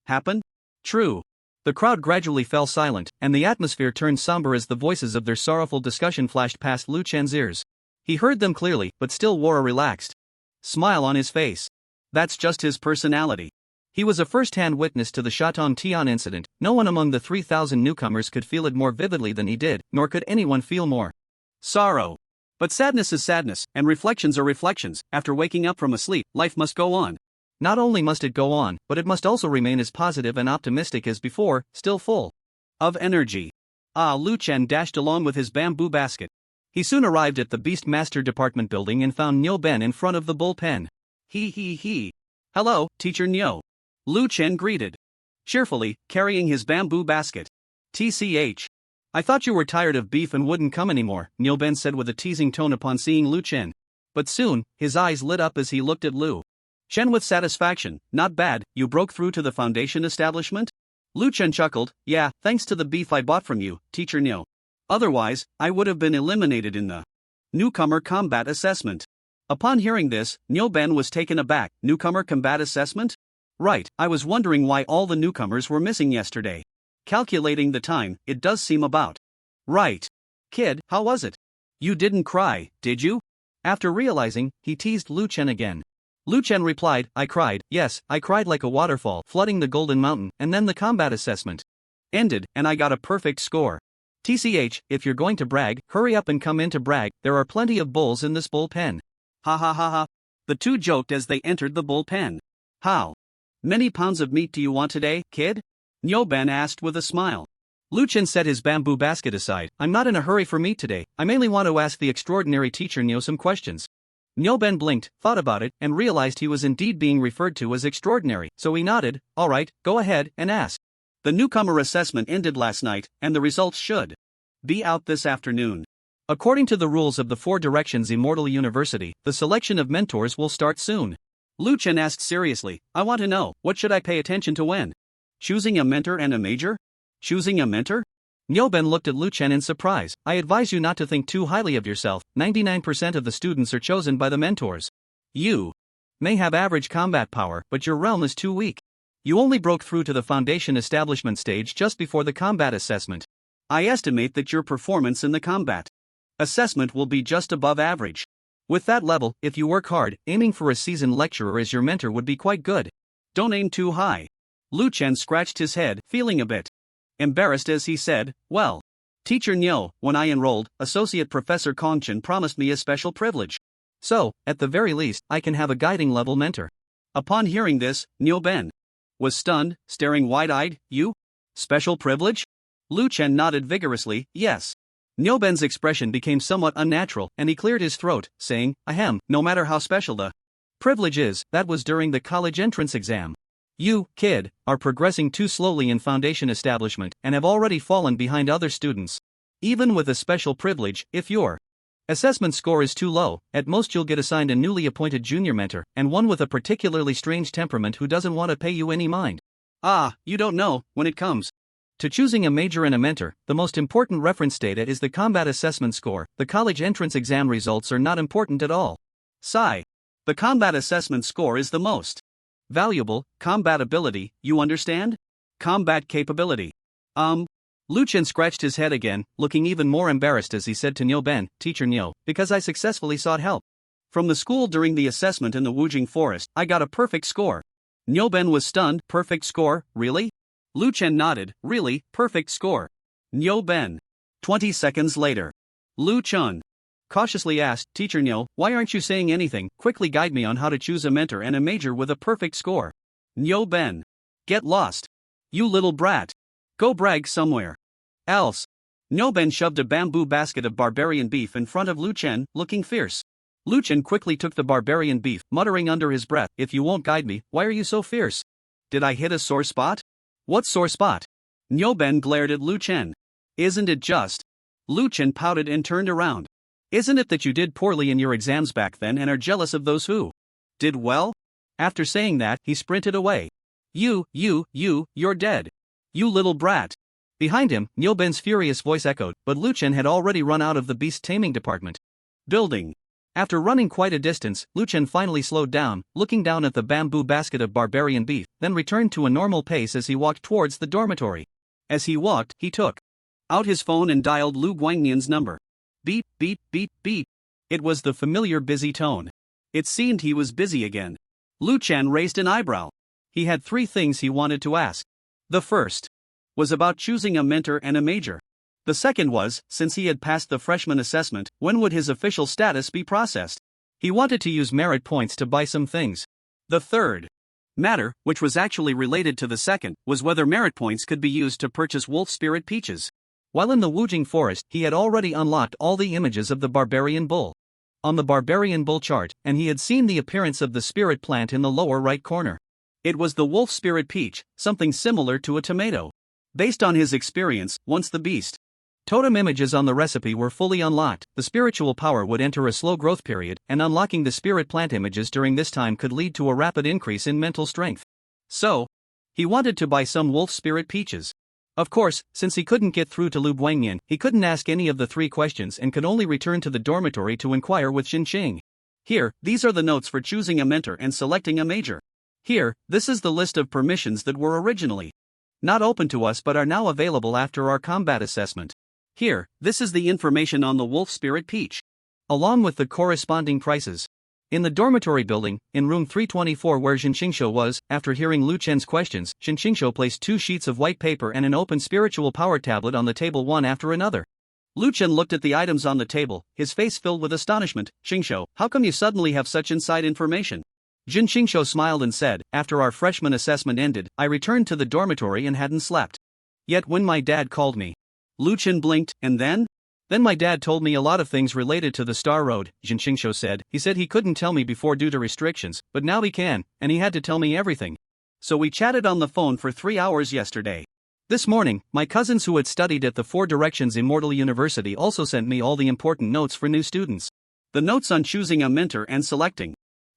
happen? True. The crowd gradually fell silent, and the atmosphere turned somber as the voices of their sorrowful discussion flashed past Lu Chen's ears. He heard them clearly, but still wore a relaxed smile on his face. That's just his personality. He was a first-hand witness to the Shatong Tian incident. No one among the 3,000 newcomers could feel it more vividly than he did, nor could anyone feel more sorrow. But sadness is sadness, and reflections are reflections. After waking up from a sleep, life must go on. Not only must it go on, but it must also remain as positive and optimistic as before, still full of energy. Lu Chen dashed along with his bamboo basket. He soon arrived at the Beastmaster Department building and found Niu Ben in front of the bullpen. He. Hello, Teacher Niu. Lu Chen greeted cheerfully, carrying his bamboo basket. TCH. I thought you were tired of beef and wouldn't come anymore, Niu Ben said with a teasing tone upon seeing Lu Chen. But soon, his eyes lit up as he looked at Lu Chen with satisfaction. Not bad, you broke through to the foundation establishment? Lu Chen chuckled. Yeah, thanks to the beef I bought from you, Teacher Niu. Otherwise, I would have been eliminated in the newcomer combat assessment. Upon hearing this, Nyoben was taken aback. Newcomer combat assessment? Right, I was wondering why all the newcomers were missing yesterday. Calculating the time, it does seem about right. Kid, how was it? You didn't cry, did you? After realizing, he teased Lu Chen again. Lu Chen replied, I cried, yes, I cried like a waterfall flooding the Golden Mountain, and then the combat assessment ended, and I got a perfect score. TCH, if you're going to brag, hurry up and come in to brag, there are plenty of bulls in this bullpen. Ha ha ha ha. The two joked as they entered the bullpen. How many pounds of meat do you want today, kid? Nyoben asked with a smile. Lu Chen set his bamboo basket aside. I'm not in a hurry for meat today, I mainly want to ask the extraordinary teacher Nyo some questions. Nyoben blinked, thought about it, and realized he was indeed being referred to as extraordinary, so he nodded, alright, go ahead and ask. The newcomer assessment ended last night, and the results should be out this afternoon. According to the rules of the Four Directions Immortal University, the selection of mentors will start soon. Lu Chen asked seriously, I want to know, what should I pay attention to when choosing a mentor and a major? Choosing a mentor? Nyoben looked at Lu Chen in surprise. I advise you not to think too highly of yourself. 99% of the students are chosen by the mentors. You may have average combat power, but your realm is too weak. You only broke through to the foundation establishment stage just before the combat assessment. I estimate that your performance in the combat assessment will be just above average. With that level, if you work hard, aiming for a seasoned lecturer as your mentor would be quite good. Don't aim too high. Lu Chen scratched his head, feeling a bit embarrassed as he said, well, Teacher Nyo, when I enrolled, Associate Professor Kongchen promised me a special privilege. So, at the very least, I can have a guiding level mentor. Upon hearing this, Nyoben was stunned, staring wide-eyed. You? Special privilege? Lu Chen nodded vigorously, yes. Nyoben's expression became somewhat unnatural, and he cleared his throat, saying, ahem, no matter how special the privilege is, that was during the college entrance exam. You, kid, are progressing too slowly in foundation establishment and have already fallen behind other students. Even with a special privilege, if your assessment score is too low, at most you'll get assigned a newly appointed junior mentor, and one with a particularly strange temperament who doesn't want to pay you any mind. Ah, you don't know, when it comes to choosing a major and a mentor, the most important reference data is the combat assessment score. The college entrance exam results are not important at all. Sigh. The combat assessment score is the most valuable. Combat ability, you understand? Combat capability. Lu Chen scratched his head again, looking even more embarrassed as he said to Nyoben, Teacher Nyo, because I successfully sought help from the school during the assessment in the Wujing Forest, I got a perfect score. Nyoben was stunned. Perfect score, really? Lu Chen nodded, really, perfect score. Nyoben. 20 seconds later. Lu Chen cautiously asked, Teacher Nyo, why aren't you saying anything? Quickly guide me on how to choose a mentor and a major with a perfect score. Nyoben. Get lost. You little brat. Go brag somewhere else. Nyoben shoved a bamboo basket of barbarian beef in front of Lu Chen, looking fierce. Lu Chen quickly took the barbarian beef, muttering under his breath, if you won't guide me, why are you so fierce? Did I hit a sore spot? What sore spot? Nyoben glared at Lu Chen. Isn't it just? Lu Chen pouted and turned around. Isn't it that you did poorly in your exams back then and are jealous of those who did well? After saying that, he sprinted away. You're dead. You little brat. Behind him, Nyoben's furious voice echoed, but Lu Chen had already run out of the beast taming department building. After running quite a distance, Lu Chen finally slowed down, looking down at the bamboo basket of barbarian beef, then returned to a normal pace as he walked towards the dormitory. As he walked, he took out his phone and dialed Lu Guangnian's number. Beep, beep, beep, beep. It was the familiar busy tone. It seemed he was busy again. Lu Chen raised an eyebrow. He had 3 things he wanted to ask. The first was about choosing a mentor and a major. The second was, since he had passed the freshman assessment, when would his official status be processed? He wanted to use merit points to buy some things. The third matter, which was actually related to the second, was whether merit points could be used to purchase wolf spirit peaches. While in the Wujing Forest, he had already unlocked all the images of the barbarian bull on the barbarian bull chart, and he had seen the appearance of the spirit plant in the lower right corner. It was the wolf spirit peach, something similar to a tomato. Based on his experience, once the beast totem images on the recipe were fully unlocked, the spiritual power would enter a slow growth period, and unlocking the spirit plant images during this time could lead to a rapid increase in mental strength. So, he wanted to buy some wolf spirit peaches. Of course, since he couldn't get through to Lu Guangnian, he couldn't ask any of the 3 questions and could only return to the dormitory to inquire with Xinqing. Here, these are the notes for choosing a mentor and selecting a major. Here, this is the list of permissions that were originally not open to us but are now available after our combat assessment. Here, this is the information on the Wolf Spirit Peach, along with the corresponding prices. In the dormitory building, in room 324 where Jinqingshu was, after hearing Lu Chen's questions, Jinqingshu placed 2 sheets of white paper and an open spiritual power tablet on the table one after another. Lu Chen looked at the items on the table, his face filled with astonishment. Qingshu, how come you suddenly have such inside information? Jinqingshu smiled and said, after our freshman assessment ended, I returned to the dormitory and hadn't slept. Yet when my dad called me. Lu Chen blinked, and then? Then my dad told me a lot of things related to the Star Road, Jinqingshu said. He said he couldn't tell me before due to restrictions, but now he can, and he had to tell me everything. So we chatted on the phone for 3 hours yesterday. This morning, my cousins who had studied at the Four Directions Immortal University also sent me all the important notes for new students. The notes on choosing a mentor and selecting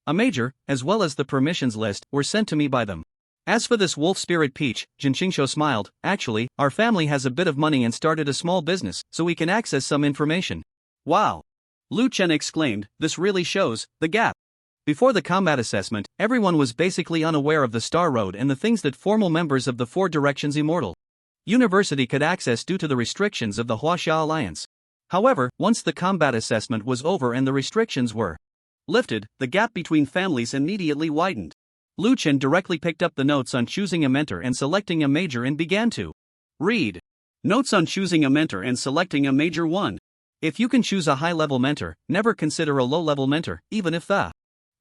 a major, as well as the permissions list, were sent to me by them. As for this Wolf Spirit Peach, Jinqingshu smiled, actually, our family has a bit of money and started a small business, so we can access some information. Wow! Lu Chen exclaimed, this really shows the gap. Before the combat assessment, everyone was basically unaware of the Star Road and the things that formal members of the Four Directions Immortal University could access due to the restrictions of the Huaxia Alliance. However, once the combat assessment was over and the restrictions were lifted, the gap between families immediately widened. Lu Chen directly picked up the notes on choosing a mentor and selecting a major and began to read. Notes on choosing a mentor and selecting a major 1. If you can choose a high-level mentor, never consider a low-level mentor, even if the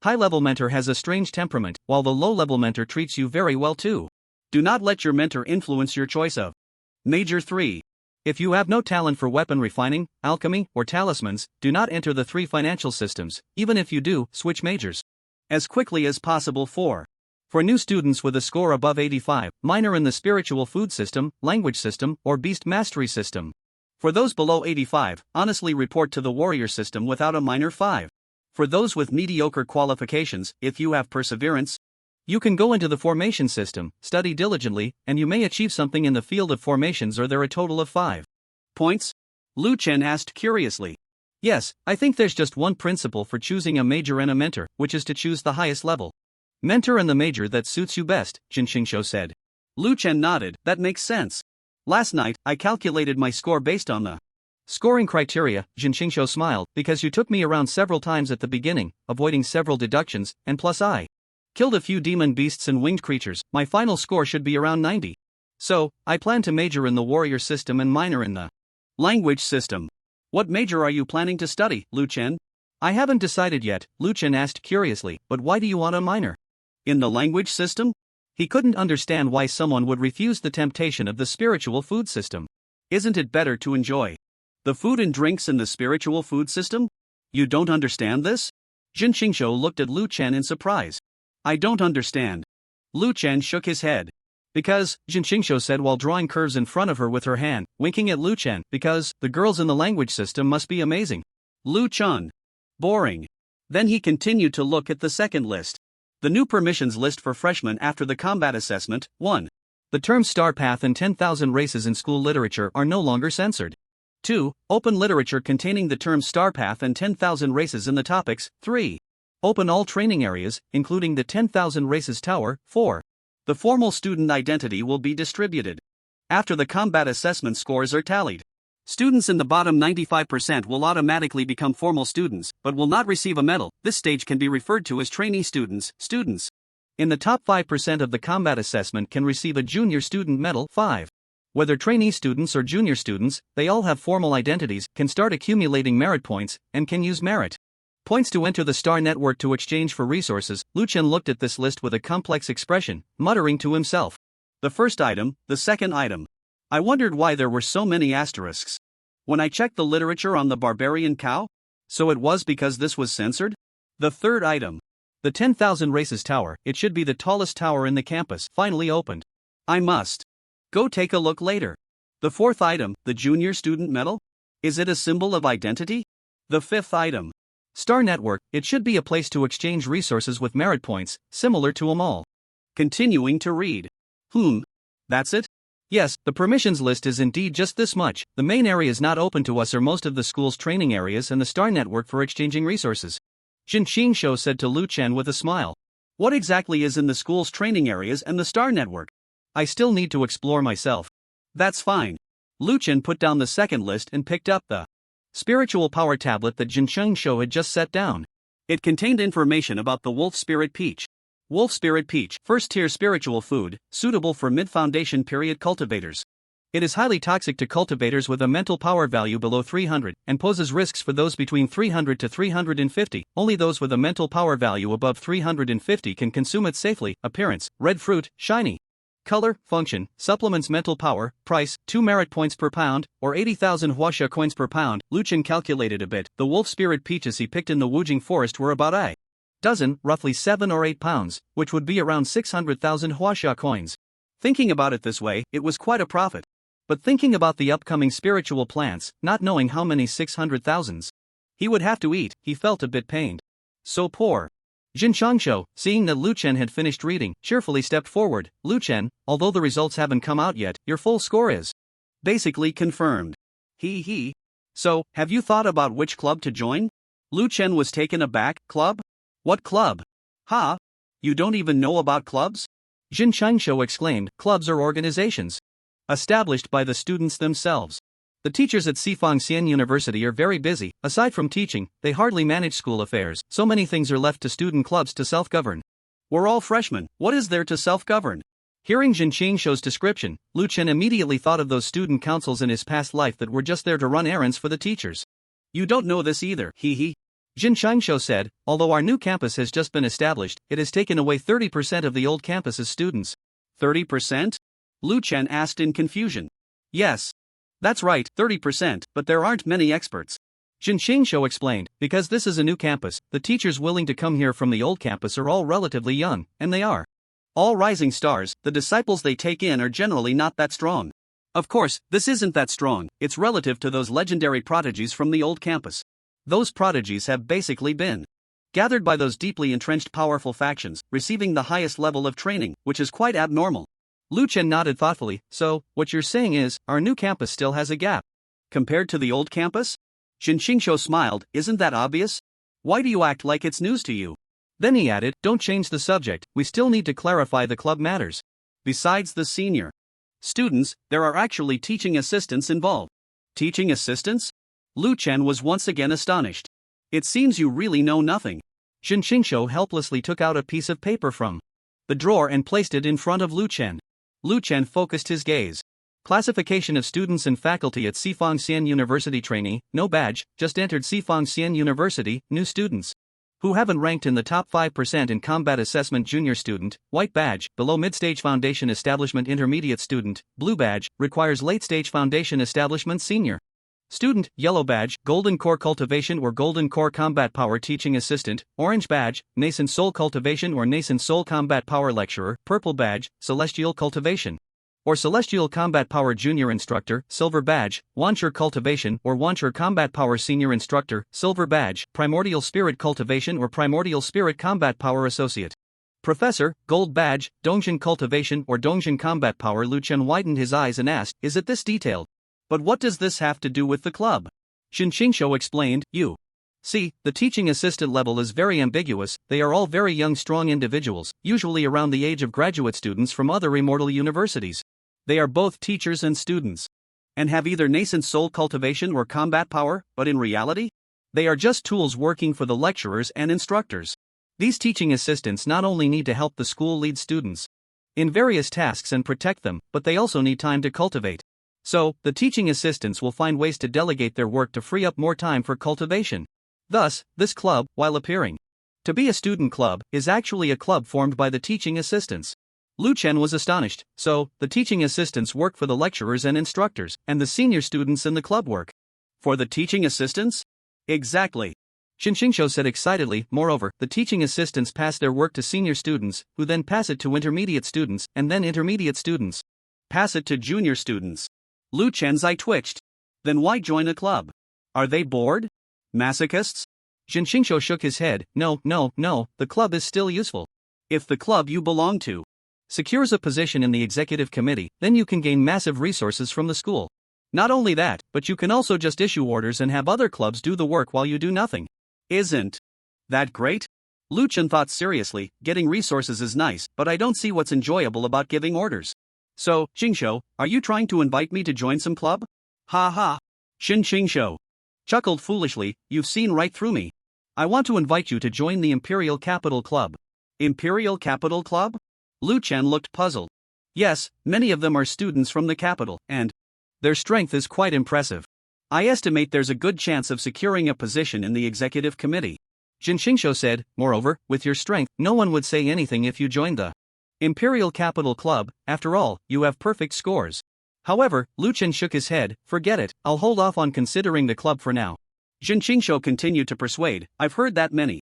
high-level mentor has a strange temperament, while the low-level mentor treats you very well too. Do not let your mentor influence your choice of major 3. If you have no talent for weapon refining, alchemy, or talismans, do not enter the 3 financial systems. Even if you do, switch majors as quickly as possible. 4. For new students with a score above 85, minor in the spiritual food system, language system, or beast mastery system. For those below 85, honestly report to the warrior system without a minor 5. For those with mediocre qualifications, if you have perseverance, you can go into the formation system, study diligently, and you may achieve something in the field of formations. Are there a total of 5 points? Lu Chen asked curiously. Yes, I think there's just one principle for choosing a major and a mentor, which is to choose the highest level mentor and the major that suits you best, Jinqingshu said. Lu Chen nodded, that makes sense. Last night, I calculated my score based on the scoring criteria, Jinqingshu smiled, because you took me around several times at the beginning, avoiding several deductions, and plus I killed a few demon beasts and winged creatures. My final score should be around 90. So, I plan to major in the warrior system and minor in the language system. What major are you planning to study, Lu Chen? I haven't decided yet, Lu Chen asked curiously, but why do you want a minor in the language system? He couldn't understand why someone would refuse the temptation of the spiritual food system. Isn't it better to enjoy the food and drinks in the spiritual food system? You don't understand this? Jinqingshu looked at Lu Chen in surprise. I don't understand. Lu Chen shook his head. Because, Jinqingshu said while drawing curves in front of her with her hand, winking at Lu Chen, because the girls in the language system must be amazing. Lu Chen. Boring. Then he continued to look at the second list. The new permissions list for freshmen after the combat assessment. 1. The terms Star Path and 10,000 races in school literature are no longer censored. 2. Open literature containing the terms Star Path and 10,000 races in the topics. 3. Open all training areas, including the 10,000 races tower. 4. The formal student identity will be distributed after the combat assessment scores are tallied. Students in the bottom 95% will automatically become formal students, but will not receive a medal. This stage can be referred to as trainee students. Students in the top 5% of the combat assessment can receive a junior student medal. 5. Whether trainee students or junior students, they all have formal identities, can start accumulating merit points, and can use merit points to enter the Star Network to exchange for resources. Lu Chen looked at this list with a complex expression, muttering to himself. The first item, the second item. I wondered why there were so many asterisks when I checked the literature on the barbarian cow. So it was because this was censored? The third item. The 10,000 races tower, it should be the tallest tower in the campus, finally opened. I must go take a look later. The fourth item, the junior student medal? Is it a symbol of identity? The fifth item. Star Network, it should be a place to exchange resources with merit points, similar to a mall. Continuing to read. That's it? Yes, the permissions list is indeed just this much. The main areas not open to us are most of the school's training areas and the Star Network for exchanging resources. Jin Qingshuo said to Lu Chen with a smile. What exactly is in the school's training areas and the star network? I still need to explore myself. That's fine. Lu Chen put down the second list and picked up the spiritual power tablet that Jin Qingshuo had just set down. It contained information about the Wolf Spirit Peach. Wolf Spirit Peach, first-tier spiritual food, suitable for mid-foundation period cultivators. It is highly toxic to cultivators with a mental power value below 300, and poses risks for those between 300 to 350. Only those with a mental power value above 350 can consume it safely. Appearance: red fruit, shiny. Color, function, supplements mental power. Price: 2 merit points per pound, or 80,000 huaxia coins per pound. Lu Chen calculated a bit. The wolf spirit peaches he picked in the Wujing forest were about a dozen, roughly 7 or 8 pounds, which would be around 600,000 huaxia coins. Thinking about it this way, it was quite a profit. But thinking about the upcoming spiritual plants, not knowing how many 600,000s he would have to eat, he felt a bit pained. So poor. Jin Qingshuo, seeing that Lu Chen had finished reading, cheerfully stepped forward. Lu Chen, although the results haven't come out yet, your full score is basically confirmed. He. So, have you thought about which club to join? Lu Chen was taken aback. Club? What club? Ha? You don't even know about clubs? Jin Qingshuo exclaimed. Clubs are organizations established by the students themselves. The teachers at Sifang Xian University are very busy. Aside from teaching, they hardly manage school affairs. So many things are left to student clubs to self-govern. We're all freshmen. What is there to self-govern? Hearing Jin Qingshuo's description, Lu Chen immediately thought of those student councils in his past life that were just there to run errands for the teachers. You don't know this either, he. Jin Qingshuo said, although our new campus has just been established, it has taken away 30% of the old campus's students. 30%? Lu Chen asked in confusion. Yes. That's right, 30%, but there aren't many experts. Jin Qingshuo explained, because this is a new campus, the teachers willing to come here from the old campus are all relatively young, and they are all rising stars. The disciples they take in are generally not that strong. Of course, this isn't that strong, it's relative to those legendary prodigies from the old campus. Those prodigies have basically been gathered by those deeply entrenched powerful factions, receiving the highest level of training, which is quite abnormal. Lu Chen nodded thoughtfully. So, what you're saying is, our new campus still has a gap. Compared to the old campus? Jin Qingshuo smiled. Isn't that obvious? Why do you act like it's news to you? Then he added, don't change the subject, we still need to clarify the club matters. Besides the senior students, there are actually teaching assistants involved. Teaching assistants? Lu Chen was once again astonished. It seems you really know nothing. Jin Qingshuo helplessly took out a piece of paper from the drawer and placed it in front of Lu Chen. Lu Chen focused his gaze. Classification of students and faculty at Sifang Xian University. Trainee, no badge, just entered Sifang Xian University. New students who haven't ranked in the top 5% in combat assessment. Junior student, white badge, below mid-stage foundation establishment. Intermediate student, blue badge, requires late-stage foundation establishment. Senior student, yellow badge, golden core cultivation or golden core combat power teaching assistant. Orange badge, nascent soul cultivation or nascent soul combat power lecturer. Purple badge, celestial cultivation or celestial combat power junior instructor. Silver badge, wancher cultivation or wancher combat power senior instructor. Silver badge, primordial spirit cultivation or primordial spirit combat power associate professor. Gold badge, dongjin cultivation or dongjin combat power. Lu Chen widened his eyes and asked, is it this detailed? But what does this have to do with the club? Jin Qingshuo explained, you see, the teaching assistant level is very ambiguous. They are all very young strong individuals, usually around the age of graduate students from other immortal universities. They are both teachers and students, and have either nascent soul cultivation or combat power, but in reality, they are just tools working for the lecturers and instructors. These teaching assistants not only need to help the school lead students in various tasks and protect them, but they also need time to cultivate. So, the teaching assistants will find ways to delegate their work to free up more time for cultivation. Thus, this club, while appearing to be a student club, is actually a club formed by the teaching assistants. Lu Chen was astonished. So, the teaching assistants work for the lecturers and instructors, and the senior students in the club work for the teaching assistants? Exactly. Jin Qingshuo said excitedly. Moreover, the teaching assistants pass their work to senior students, who then pass it to intermediate students, and then intermediate students pass it to junior students. Lu Chen's eye twitched. Then why join a club? Are they bored? Masochists? Jin Qingshuo shook his head. No, the club is still useful. If the club you belong to secures a position in the executive committee, then you can gain massive resources from the school. Not only that, but you can also just issue orders and have other clubs do the work while you do nothing. Isn't That great? Lu Chen thought seriously, getting resources is nice, but I don't see what's enjoyable about giving orders. So, Jingshou, are you trying to invite me to join some club? Ha ha. Jingshou chuckled foolishly, you've seen right through me. I want to invite you to join the Imperial Capital Club. Imperial Capital Club? Lu Chen looked puzzled. Yes, many of them are students from the capital, and their strength is quite impressive. I estimate there's a good chance of securing a position in the executive committee. Jin Xingshou said, moreover, with your strength, no one would say anything if you joined the Imperial Capital Club. After all, you have perfect scores. However, Lu Chen shook his head, forget it, I'll hold off on considering the club for now. Jin Xingshou continued to persuade, I've heard that many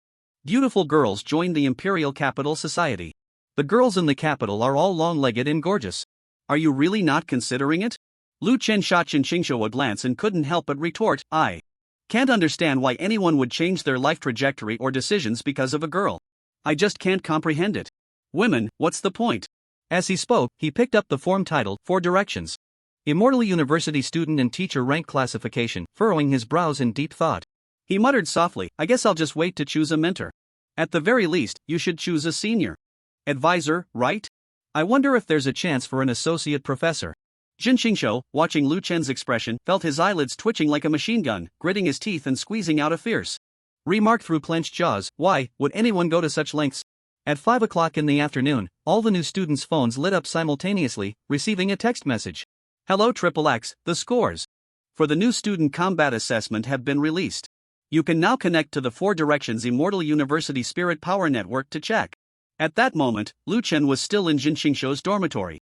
beautiful girls joined the Imperial Capital Society. The girls in the capital are all long-legged and gorgeous. Are you really not considering it? Lu Chen shot Jin Xingshou a glance and couldn't help but retort, I can't understand why anyone would change their life trajectory or decisions because of a girl. I just can't comprehend it. Women, what's the point? As he spoke, he picked up the form titled, 4 Directions. Immortal University Student and Teacher Rank Classification, furrowing his brows in deep thought. He muttered softly, I guess I'll just wait to choose a mentor. At the very least, you should choose a senior advisor, right? I wonder if there's a chance for an associate professor. Jin Xingshou, watching Lu Chen's expression, felt his eyelids twitching like a machine gun, gritting his teeth and squeezing out a fierce remark through clenched jaws, why would anyone go to such lengths? At 5 o'clock in the afternoon, all the new students' phones lit up simultaneously, receiving a text message. Hello XXX, the scores for the new student combat assessment have been released. You can now connect to the 4 Directions Immortal University Spirit Power Network to check. At that moment, Lu Chen was still in Jin Xingshou's dormitory.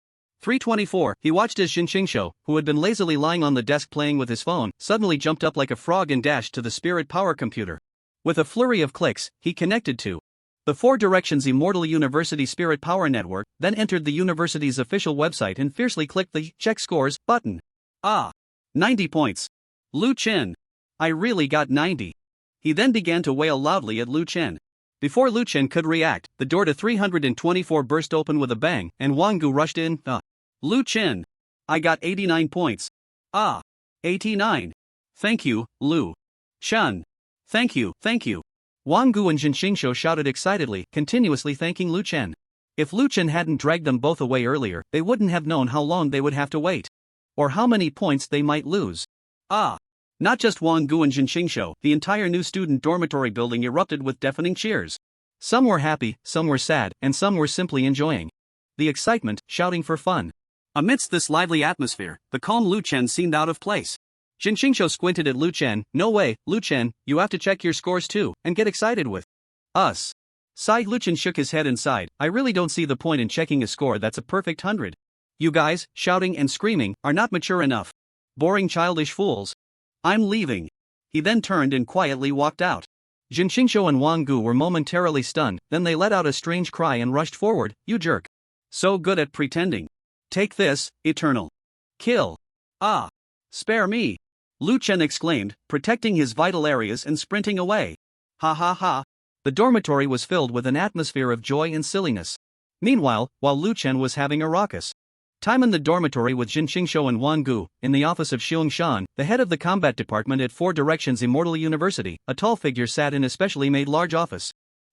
3:24, he watched as Jin Xingshou, who had been lazily lying on the desk playing with his phone, suddenly jumped up like a frog and dashed to the Spirit Power computer. With a flurry of clicks, he connected to the 4 Directions Immortal University Spirit Power Network, then entered the university's official website and fiercely clicked the Check Scores button. 90 points. Lu Chen. I really got 90. He then began to wail loudly at Lu Chen. Before Lu Chen could react, the door to 324 burst open with a bang, and Wang Gu rushed in. Lu Chen. I got 89 points. 89. Thank you, Lu Chen. Thank you, thank you. Wang Gu and Jin Xingshou shouted excitedly, continuously thanking Lu Chen. If Lu Chen hadn't dragged them both away earlier, they wouldn't have known how long they would have to wait. Or how many points they might lose. Not just Wang Gu and Jin Xingshou, the entire new student dormitory building erupted with deafening cheers. Some were happy, some were sad, and some were simply enjoying the excitement, shouting for fun. Amidst this lively atmosphere, the calm Lu Chen seemed out of place. Jin Xingshou squinted at Lu Chen. No way, Lu Chen, you have to check your scores too, and get excited with us. Sighed. Lu Chen shook his head and sighed, I really don't see the point in checking a score that's a perfect 100. You guys, shouting and screaming, are not mature enough. Boring childish fools. I'm leaving. He then turned and quietly walked out. Jin Xingshou and Wang Gu were momentarily stunned, then they let out a strange cry and rushed forward. You jerk. So good at pretending. Take this, eternal kill. Spare me. Lu Chen exclaimed, protecting his vital areas and sprinting away. Ha ha ha. The dormitory was filled with an atmosphere of joy and silliness. Meanwhile, while Lu Chen was having a raucous time in the dormitory with Jin Xingshou and Wang Gu, in the office of Xiong Shan, the head of the combat department at 4 Directions Immortal University, a tall figure sat in a specially made large office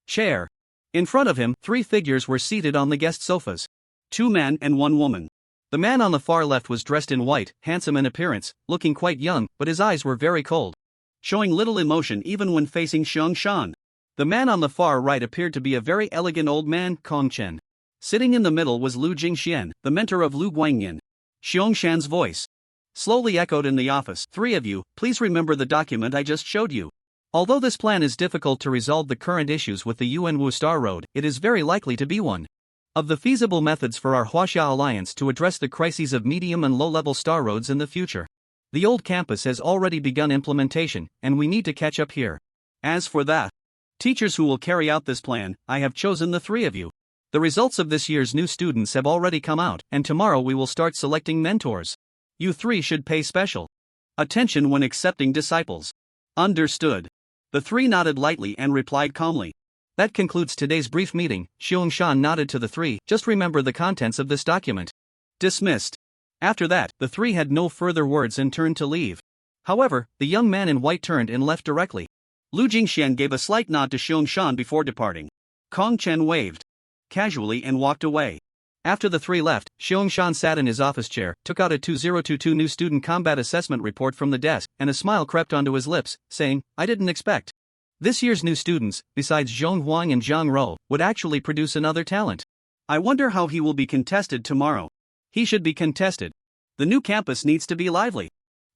chair. In front of him, 3 figures were seated on the guest sofas. 2 men and 1 woman. The man on the far left was dressed in white, handsome in appearance, looking quite young, but his eyes were very cold, showing little emotion even when facing Xiong Shan. The man on the far right appeared to be a very elegant old man, Kong Chen. Sitting in the middle was Lu Jingxian, the mentor of Lu Guangyan. Xiong Shan's voice slowly echoed in the office. 3 of you, please remember the document I just showed you. Although this plan is difficult to resolve the current issues with the Yuanwu Star Road, it is very likely to be one of the feasible methods for our Huaxia Alliance to address the crises of medium and low-level star roads in the future. The old campus has already begun implementation, and we need to catch up here. As for that, teachers who will carry out this plan, I have chosen the 3 of you. The results of this year's new students have already come out, and tomorrow we will start selecting mentors. You 3 should pay special attention when accepting disciples. Understood. The 3 nodded lightly and replied calmly. That concludes today's brief meeting. Xiong Shan nodded to the 3, just remember the contents of this document. Dismissed. After that, the 3 had no further words and turned to leave. However, the young man in white turned and left directly. Lu Jingxian gave a slight nod to Xiong Shan before departing. Kong Chen waved casually and walked away. After the three left, Xiong Shan sat in his office chair, took out a 2022 new student combat assessment report from the desk, and a smile crept onto his lips, saying, I didn't expect this year's new students, besides Zhong Huang and Zhang Rou, would actually produce another talent. I wonder how he will be contested tomorrow. He should be contested. The new campus needs to be lively.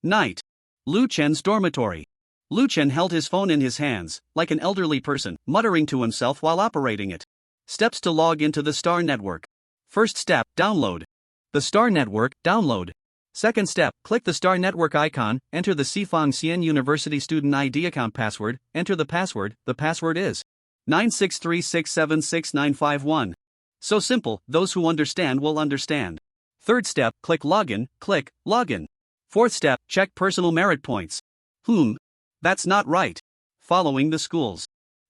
Night. Lu Chen's dormitory. Lu Chen held his phone in his hands, like an elderly person, muttering to himself while operating it. Steps to log into the Star Network. First step, download the Star Network, download. Second step, click the Star Network icon, enter the Sifang Xian University student ID account password, enter the password is 963676951. So simple, those who understand will understand. Third step, click login, click login. Fourth step, check personal merit points. That's not right. Following the school's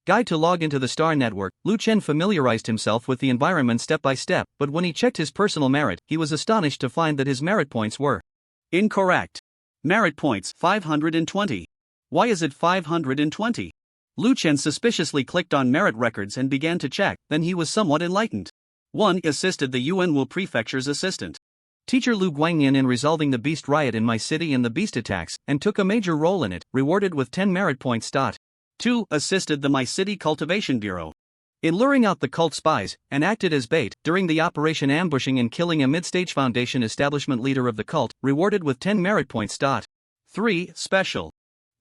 guide to log into the Star Network, Lu Chen familiarized himself with the environment step by step, but when he checked his personal merit, he was astonished to find that his merit points were incorrect. Merit points 520. Why is it 520? Lu Chen suspiciously clicked on merit records and began to check, then he was somewhat enlightened. 1. Assisted the Yuanwu Prefecture's assistant teacher Lu Guangyan in resolving the beast riot in my city and the beast attacks, and took a major role in it, rewarded with 10 merit points. 2. Assisted the My City Cultivation Bureau in luring out the cult spies, and acted as bait during the operation ambushing and killing a mid-stage foundation establishment leader of the cult, rewarded with 10 merit points. 3. Special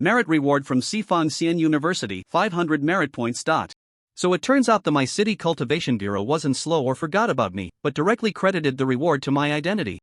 merit reward from Sifang Xian University, 500 merit points. So it turns out the My City Cultivation Bureau wasn't slow or forgot about me, but directly credited the reward to my identity.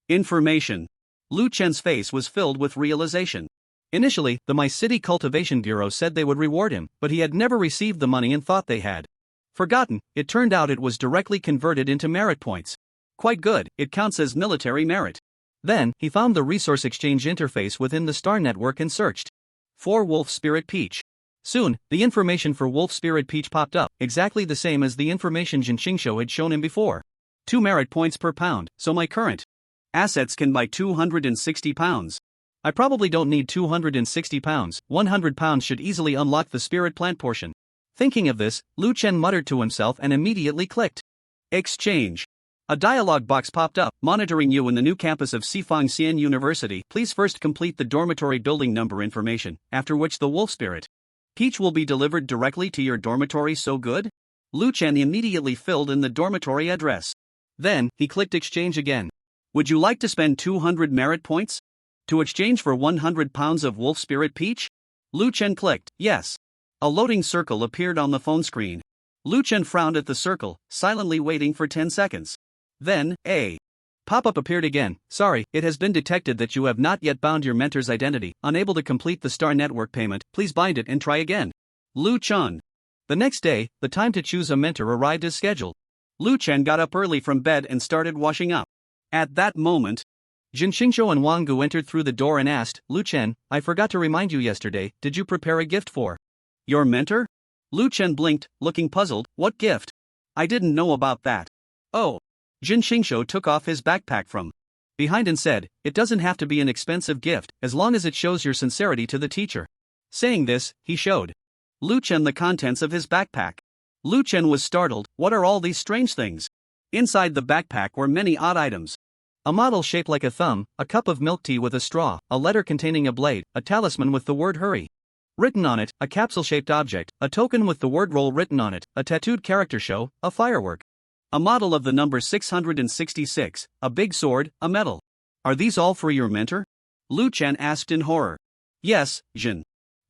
Information. Lu Chen's face was filled with realization. Initially, the My City Cultivation Bureau said they would reward him, but he had never received the money and thought they had forgotten. It turned out it was directly converted into merit points. Quite good, it counts as military merit. Then, he found the resource exchange interface within the Star Network and searched for Wolf Spirit Peach. Soon, the information for Wolf Spirit Peach popped up, exactly the same as the information Jin Xingshou had shown him before. 2 merit points per pound, so my current assets can buy 260 pounds. I probably don't need 260 pounds, 100 pounds should easily unlock the spirit plant portion. Thinking of this, Lu Chen muttered to himself and immediately clicked exchange. A dialog box popped up, monitoring you in the new campus of Sifang Xian University. Please first complete the dormitory building number information, after which the Wolf Spirit Peach will be delivered directly to your dormitory. So good? Lu Chen immediately filled in the dormitory address. Then, he clicked exchange again. Would you like to spend 200 merit points to exchange for 100 pounds of Wolf Spirit Peach? Lu Chen clicked yes. A loading circle appeared on the phone screen. Lu Chen frowned at the circle, silently waiting for 10 seconds. Then, a pop-up appeared again. Sorry, it has been detected that you have not yet bound your mentor's identity, unable to complete the Star Network payment, please bind it and try again. Lu Chen. The next day, the time to choose a mentor arrived as scheduled. Lu Chen got up early from bed and started washing up. At that moment, Jin Xingshou and Wang Gu entered through the door and asked, Lu Chen, I forgot to remind you yesterday, did you prepare a gift for your mentor? Lu Chen blinked, looking puzzled. What gift? I didn't know about that. Oh. Jin Xingshou took off his backpack from behind and said, it doesn't have to be an expensive gift, as long as it shows your sincerity to the teacher. Saying this, he showed Lu Chen the contents of his backpack. Lu Chen was startled. What are all these strange things? Inside the backpack were many odd items. A model shaped like a thumb, a cup of milk tea with a straw, a letter containing a blade, a talisman with the word hurry written on it, a capsule-shaped object, a token with the word roll written on it, a tattooed character show, a firework, a model of the number 666, a big sword, a medal. Are these all for your mentor? Lu Chen asked in horror. Yes, Jin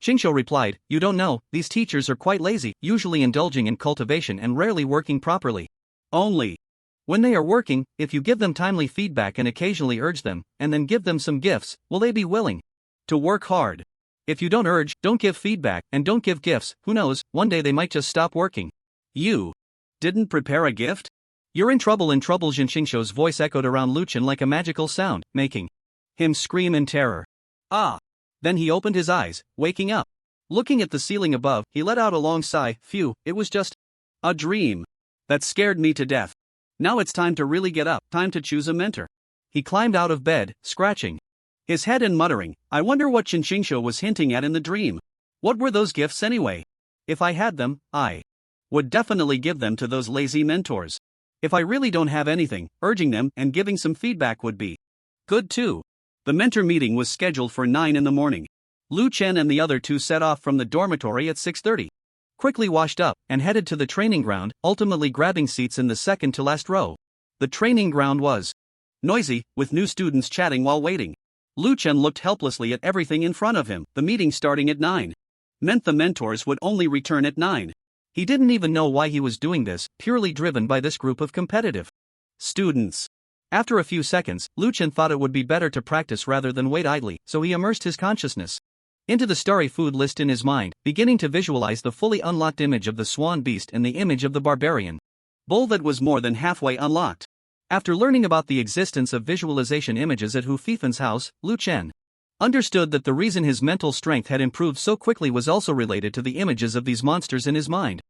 Xingshou replied, you don't know, these teachers are quite lazy, usually indulging in cultivation and rarely working properly. Only when they are working, if you give them timely feedback and occasionally urge them, and then give them some gifts, will they be willing to work hard? If you don't urge, don't give feedback, and don't give gifts, who knows, one day they might just stop working. You didn't prepare a gift? You're in trouble. Jin Xingshou's voice echoed around Lu Chen like a magical sound, making him scream in terror. Ah! Then he opened his eyes, waking up. Looking at the ceiling above, he let out a long sigh. Phew, it was just a dream. That scared me to death. Now it's time to really get up, time to choose a mentor. He climbed out of bed, scratching his head and muttering, I wonder what Jin Xingshou was hinting at in the dream. What were those gifts anyway? If I had them, I would definitely give them to those lazy mentors. If I really don't have anything, urging them and giving some feedback would be good too. The mentor meeting was scheduled for 9 in the morning. Lu Chen and the other two set off from the dormitory at 6:30. Quickly washed up and headed to the training ground, ultimately grabbing seats in the second to last row. The training ground was noisy, with new students chatting while waiting. Lu Chen looked helplessly at everything in front of him. The meeting starting at 9 meant the mentors would only return at 9. He didn't even know why he was doing this, purely driven by this group of competitive students. After a few seconds, Lu Chen thought it would be better to practice rather than wait idly, so he immersed his consciousness into the starry food list in his mind, beginning to visualize the fully unlocked image of the swan beast and the image of the barbarian bull that was more than halfway unlocked. After learning about the existence of visualization images at Hu Fifen's house, Lu Chen understood that the reason his mental strength had improved so quickly was also related to the images of these monsters in his mind.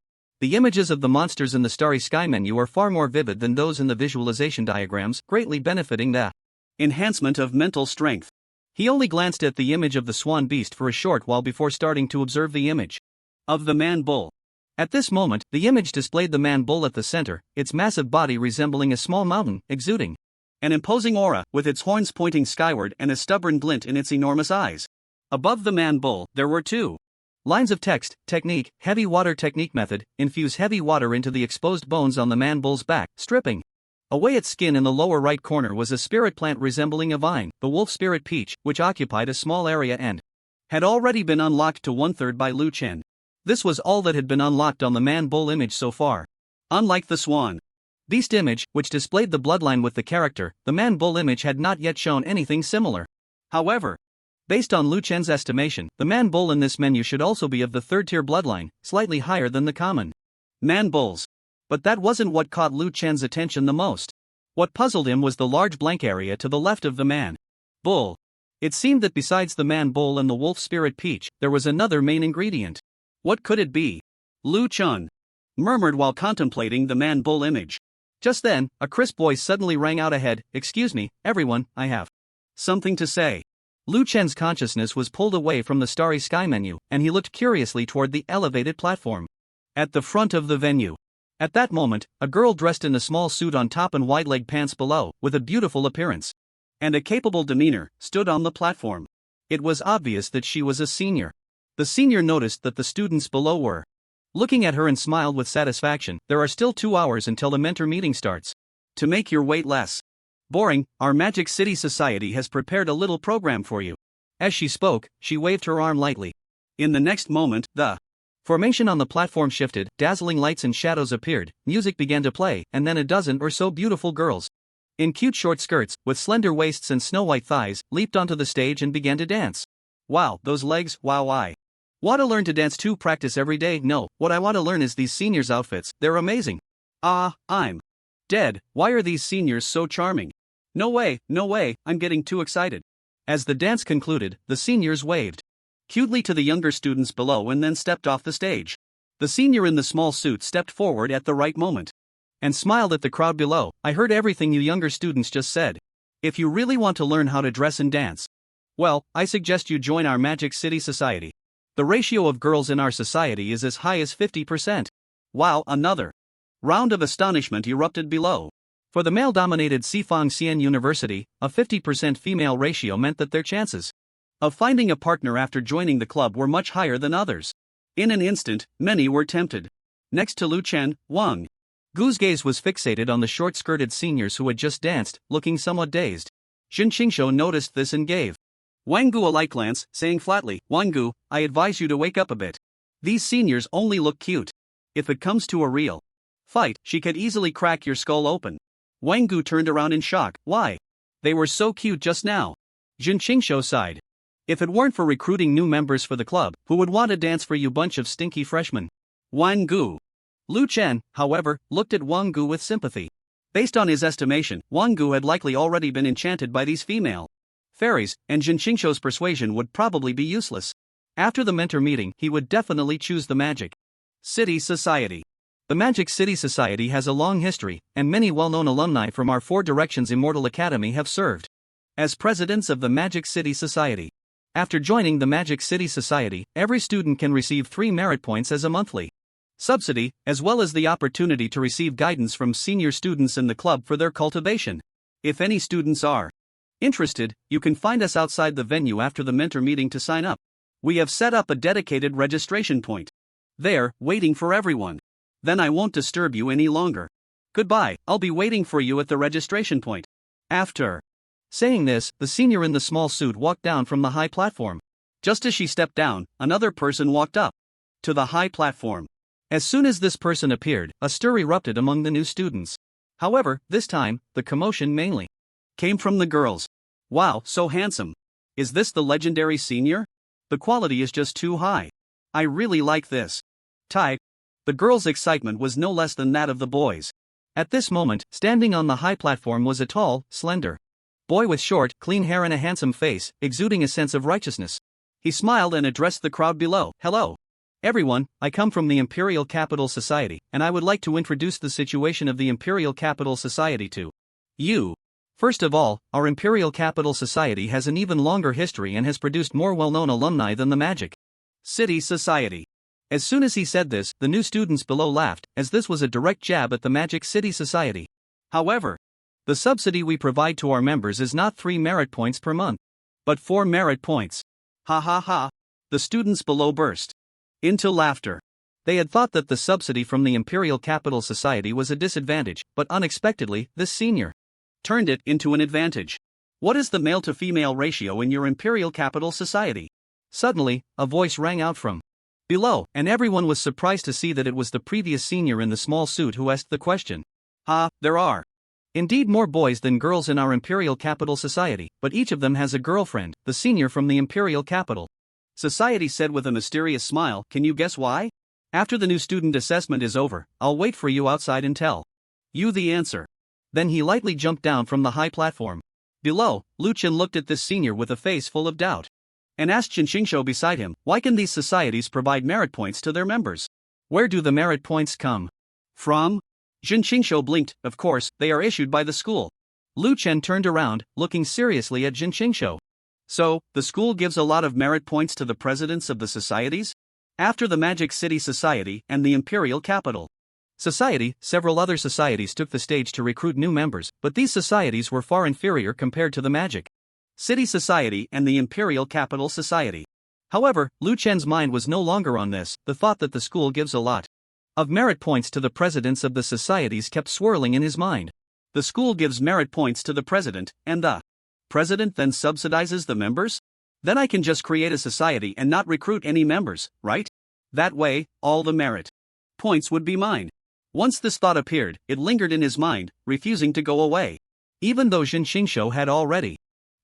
The images of the monsters in the Starry Sky menu are far more vivid than those in the visualization diagrams, greatly benefiting the enhancement of mental strength. He only glanced at the image of the swan beast for a short while before starting to observe the image of the man bull. At this moment, the image displayed the man bull at the center, its massive body resembling a small mountain, exuding an imposing aura, with its horns pointing skyward and a stubborn glint in its enormous eyes. Above the man bull, there were two lines of text: technique, heavy water technique method, infuse heavy water into the exposed bones on the man bull's back, stripping away its skin. In the lower right corner was a spirit plant resembling a vine, the wolf spirit peach, which occupied a small area and had already been unlocked to 1/3 by Lu Chen. This was all that had been unlocked on the man bull image so far. Unlike the swan beast image, which displayed the bloodline with the character, the man bull image had not yet shown anything similar. However, based on Lu Chen's estimation, the man bull in this menu should also be of the 3rd-tier bloodline, slightly higher than the common man bulls. But that wasn't what caught Lu Chen's attention the most. What puzzled him was the large blank area to the left of the man bull. It seemed that besides the man bull and the wolf spirit peach, there was another main ingredient. What could it be? Lu Chen murmured while contemplating the man bull image. Just then, a crisp voice suddenly rang out ahead. "Excuse me, everyone, I have something to say." Lu Chen's consciousness was pulled away from the Starry Sky menu, and he looked curiously toward the elevated platform at the front of the venue. At that moment, a girl dressed in a small suit on top and wide-leg pants below, with a beautiful appearance and a capable demeanor, stood on the platform. It was obvious that she was a senior. The senior noticed that the students below were looking at her and smiled with satisfaction. "There are still 2 hours until the mentor meeting starts. To make your wait less boring, our Magic City Society has prepared a little program for you." As she spoke, she waved her arm lightly. In the next moment, the formation on the platform shifted, dazzling lights and shadows appeared, music began to play, and then a dozen or so beautiful girls in cute short skirts, with slender waists and snow-white thighs, leaped onto the stage and began to dance. "Wow, those legs, wow, I want to learn to dance too. Practice every day." "No, what I want to learn is these seniors' outfits, they're amazing." I'm dead. Why are these seniors so charming?" No way, I'm getting too excited." As the dance concluded, the seniors waved cutely to the younger students below and then stepped off the stage. The senior in the small suit stepped forward at the right moment and smiled at the crowd below. "I heard everything you younger students just said. If you really want to learn how to dress and dance, well, I suggest you join our Magic City Society. The ratio of girls in our society is as high as 50%. Wow, another round of astonishment erupted below. For the male-dominated Sifang Xian University, a 50% female ratio meant that their chances of finding a partner after joining the club were much higher than others. In an instant, many were tempted. Next to Lu Chen, Wang Gu's gaze was fixated on the short-skirted seniors who had just danced, looking somewhat dazed. Jin Qingshou noticed this and gave Wang Gu a light glance, saying flatly, "Wang Gu, I advise you to wake up a bit. These seniors only look cute. If it comes to a real fight, she could easily crack your skull open." Wang Gu turned around in shock. "Why? They were so cute just now." Jin Qingshou sighed. "If it weren't for recruiting new members for the club, who would want to dance for you bunch of stinky freshmen?" Wang Gu. Lu Chen, however, looked at Wang Gu with sympathy. Based on his estimation, Wang Gu had likely already been enchanted by these female fairies, and Jin Qingshou's persuasion would probably be useless. After the mentor meeting, he would definitely choose the Magic City Society. The Magic City Society has a long history, and many well-known alumni from our Four Directions Immortal Academy have served as presidents of the Magic City Society. After joining the Magic City Society, every student can receive 3 merit points as a monthly subsidy, as well as the opportunity to receive guidance from senior students in the club for their cultivation. If any students are interested, you can find us outside the venue after the mentor meeting to sign up. We have set up a dedicated registration point there, waiting for everyone. Then I won't disturb you any longer. Goodbye, I'll be waiting for you at the registration point. After saying this, the senior in the small suit walked down from the high platform. Just as she stepped down, another person walked up to the high platform. As soon as this person appeared, a stir erupted among the new students. However, this time, the commotion mainly came from the girls. Wow, so handsome. Is this the legendary senior? The quality is just too high. I really like this type. The girls' excitement was no less than that of the boys. At this moment, standing on the high platform was a tall, slender boy with short, clean hair and a handsome face, exuding a sense of righteousness. He smiled and addressed the crowd below. Hello, everyone, I come from the Imperial Capital Society, and I would like to introduce the situation of the Imperial Capital Society to you. First of all, our Imperial Capital Society has an even longer history and has produced more well-known alumni than the Magic City Society. As soon as he said this, the new students below laughed, as this was a direct jab at the Magic City Society. However, the subsidy we provide to our members is not 3 merit points per month, but 4 merit points. Ha ha ha. The students below burst into laughter. They had thought that the subsidy from the Imperial Capital Society was a disadvantage, but unexpectedly, this senior turned it into an advantage. What is the male-to-female ratio in your Imperial Capital Society? Suddenly, a voice rang out from below, and everyone was surprised to see that it was the previous senior in the small suit who asked the question. There are indeed more boys than girls in our Imperial Capital Society, but each of them has a girlfriend, the senior from the Imperial Capital Society said with a mysterious smile. Can you guess why? After the new student assessment is over, I'll wait for you outside and tell you the answer. Then he lightly jumped down from the high platform. Below, Lu Chen looked at this senior with a face full of doubt and asked Jin Xingshou beside him, why can these societies provide merit points to their members? Where do the merit points come from? Jin Xingshou blinked. Of course, they are issued by the school. Lu Chen turned around, looking seriously at Jin Xingshou. So, the school gives a lot of merit points to the presidents of the societies? After the Magic City Society and the Imperial Capital Society, several other societies took the stage to recruit new members, but these societies were far inferior compared to the Magic City Society and the Imperial Capital Society. However, Lu Chen's mind was no longer on this. The thought that the school gives a lot of merit points to the presidents of the societies kept swirling in his mind. The school gives merit points to the president, and the president then subsidizes the members? Then I can just create a society and not recruit any members, right? That way, all the merit points would be mine. Once this thought appeared, it lingered in his mind, refusing to go away. Even though Jin Xingshou had already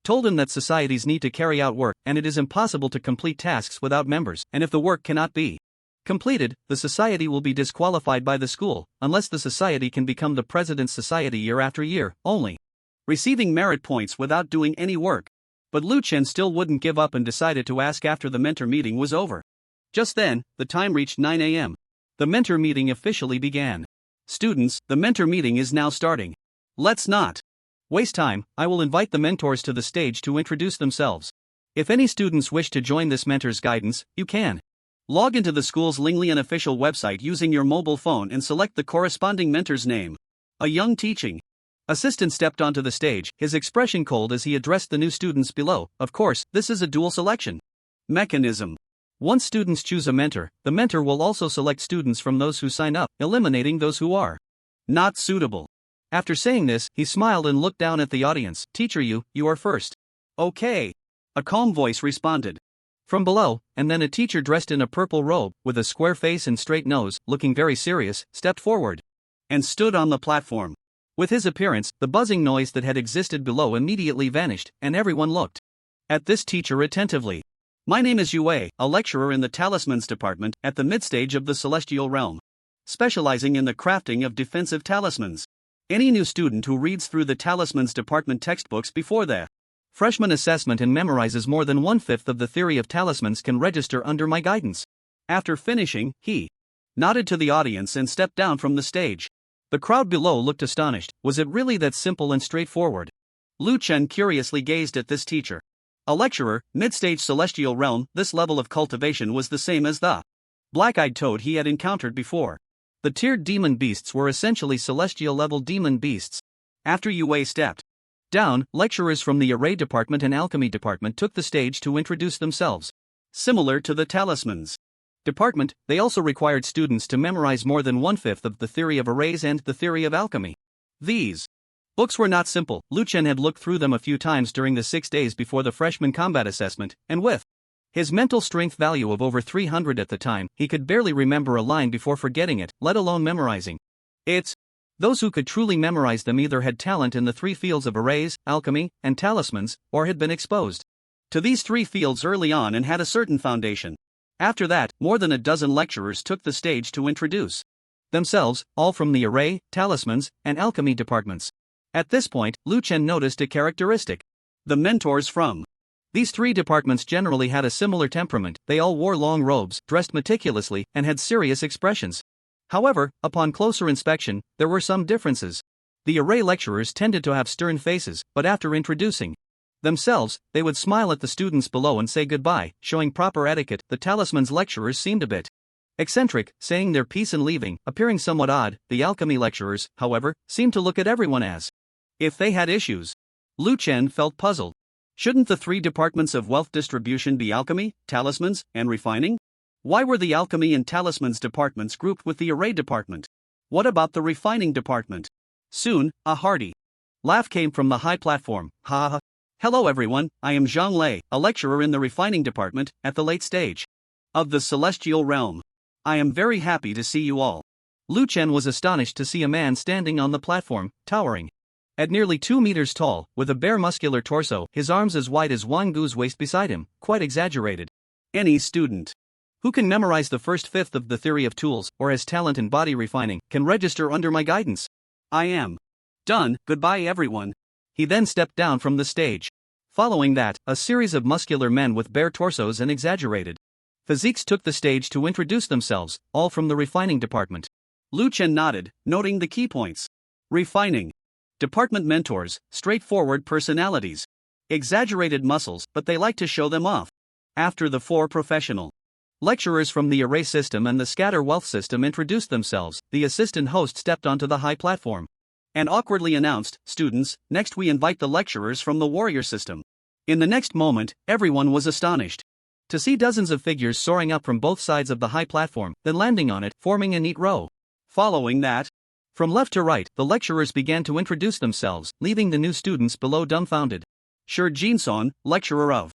told him that societies need to carry out work, and it is impossible to complete tasks without members, and if the work cannot be completed, the society will be disqualified by the school, unless the society can become the president's society year after year, only receiving merit points without doing any work. But Lu Chen still wouldn't give up and decided to ask after the mentor meeting was over. Just then, the time reached 9 a.m. The mentor meeting officially began. Students, the mentor meeting is now starting. Let's not waste time. I will invite the mentors to the stage to introduce themselves. If any students wish to join this mentor's guidance, you can log into the school's Linglian official website using your mobile phone and select the corresponding mentor's name. A young teaching assistant stepped onto the stage, his expression cold as he addressed the new students below. Of course, this is a dual selection mechanism. Once students choose a mentor, the mentor will also select students from those who sign up, eliminating those who are not suitable. After saying this, he smiled and looked down at the audience. Teacher, you are first. Okay. A calm voice responded from below, and then a teacher dressed in a purple robe, with a square face and straight nose, looking very serious, stepped forward and stood on the platform. With his appearance, the buzzing noise that had existed below immediately vanished, and everyone looked at this teacher attentively. My name is Yue, a lecturer in the Talismans Department, at the midstage of the Celestial Realm, specializing in the crafting of defensive talismans. Any new student who reads through the Talismans Department textbooks before their freshman assessment and memorizes more than 1/5 of the theory of talismans can register under my guidance. After finishing, he nodded to the audience and stepped down from the stage. The crowd below looked astonished. Was it really that simple and straightforward? Lu Chen curiously gazed at this teacher. A lecturer, mid-stage celestial realm. This level of cultivation was the same as the black-eyed toad he had encountered before. The tiered demon beasts were essentially celestial-level demon beasts. After Yue stepped down, lecturers from the array department and alchemy department took the stage to introduce themselves. Similar to the talismans department, they also required students to memorize more than 1/5 of the theory of arrays and the theory of alchemy. These books were not simple. Lu Chen had looked through them a few times during the 6 days before the freshman combat assessment, and with his mental strength value of over 300 at the time, he could barely remember a line before forgetting it, let alone memorizing. Those who could truly memorize them either had talent in the 3 fields of arrays, alchemy, and talismans, or had been exposed to these 3 fields early on and had a certain foundation. After that, more than a dozen lecturers took the stage to introduce themselves, all from the array, talismans, and alchemy departments. At this point, Lu Chen noticed a characteristic. The mentors from these 3 departments generally had a similar temperament. They all wore long robes, dressed meticulously, and had serious expressions. However, upon closer inspection, there were some differences. The array lecturers tended to have stern faces, but after introducing themselves, they would smile at the students below and say goodbye, showing proper etiquette. The talismans lecturers seemed a bit eccentric, saying their piece and leaving, appearing somewhat odd. The alchemy lecturers, however, seemed to look at everyone as if they had issues. Lu Chen felt puzzled. Shouldn't the 3 departments of wealth distribution be alchemy, talismans, and refining? Why were the alchemy and talismans departments grouped with the array department? What about the refining department? Soon, a hearty laugh came from the high platform. Ha ha. Hello everyone, I am Zhang Lei, a lecturer in the refining department, at the late stage of the celestial realm. I am very happy to see you all. Lu Chen was astonished to see a man standing on the platform, towering at nearly 2 meters tall, with a bare muscular torso, his arms as wide as Wang Gu's waist beside him, quite exaggerated. Any student who can memorize the first 1/5 of the theory of tools, or has talent in body refining, can register under my guidance. I am done, goodbye everyone. He then stepped down from the stage. Following that, a series of muscular men with bare torsos and exaggerated physiques took the stage to introduce themselves, all from the refining department. Lu Chen nodded, noting the key points. Refining department mentors, straightforward personalities, exaggerated muscles, but they like to show them off. After the 4 professional lecturers from the array system and the scatter wealth system introduced themselves, the assistant host stepped onto the high platform and awkwardly announced, "Students, next we invite the lecturers from the warrior system." In the next moment, everyone was astonished to see dozens of figures soaring up from both sides of the high platform, then landing on it, forming a neat row. Following that, from left to right, the lecturers began to introduce themselves, leaving the new students below dumbfounded. Shi Jinson, lecturer of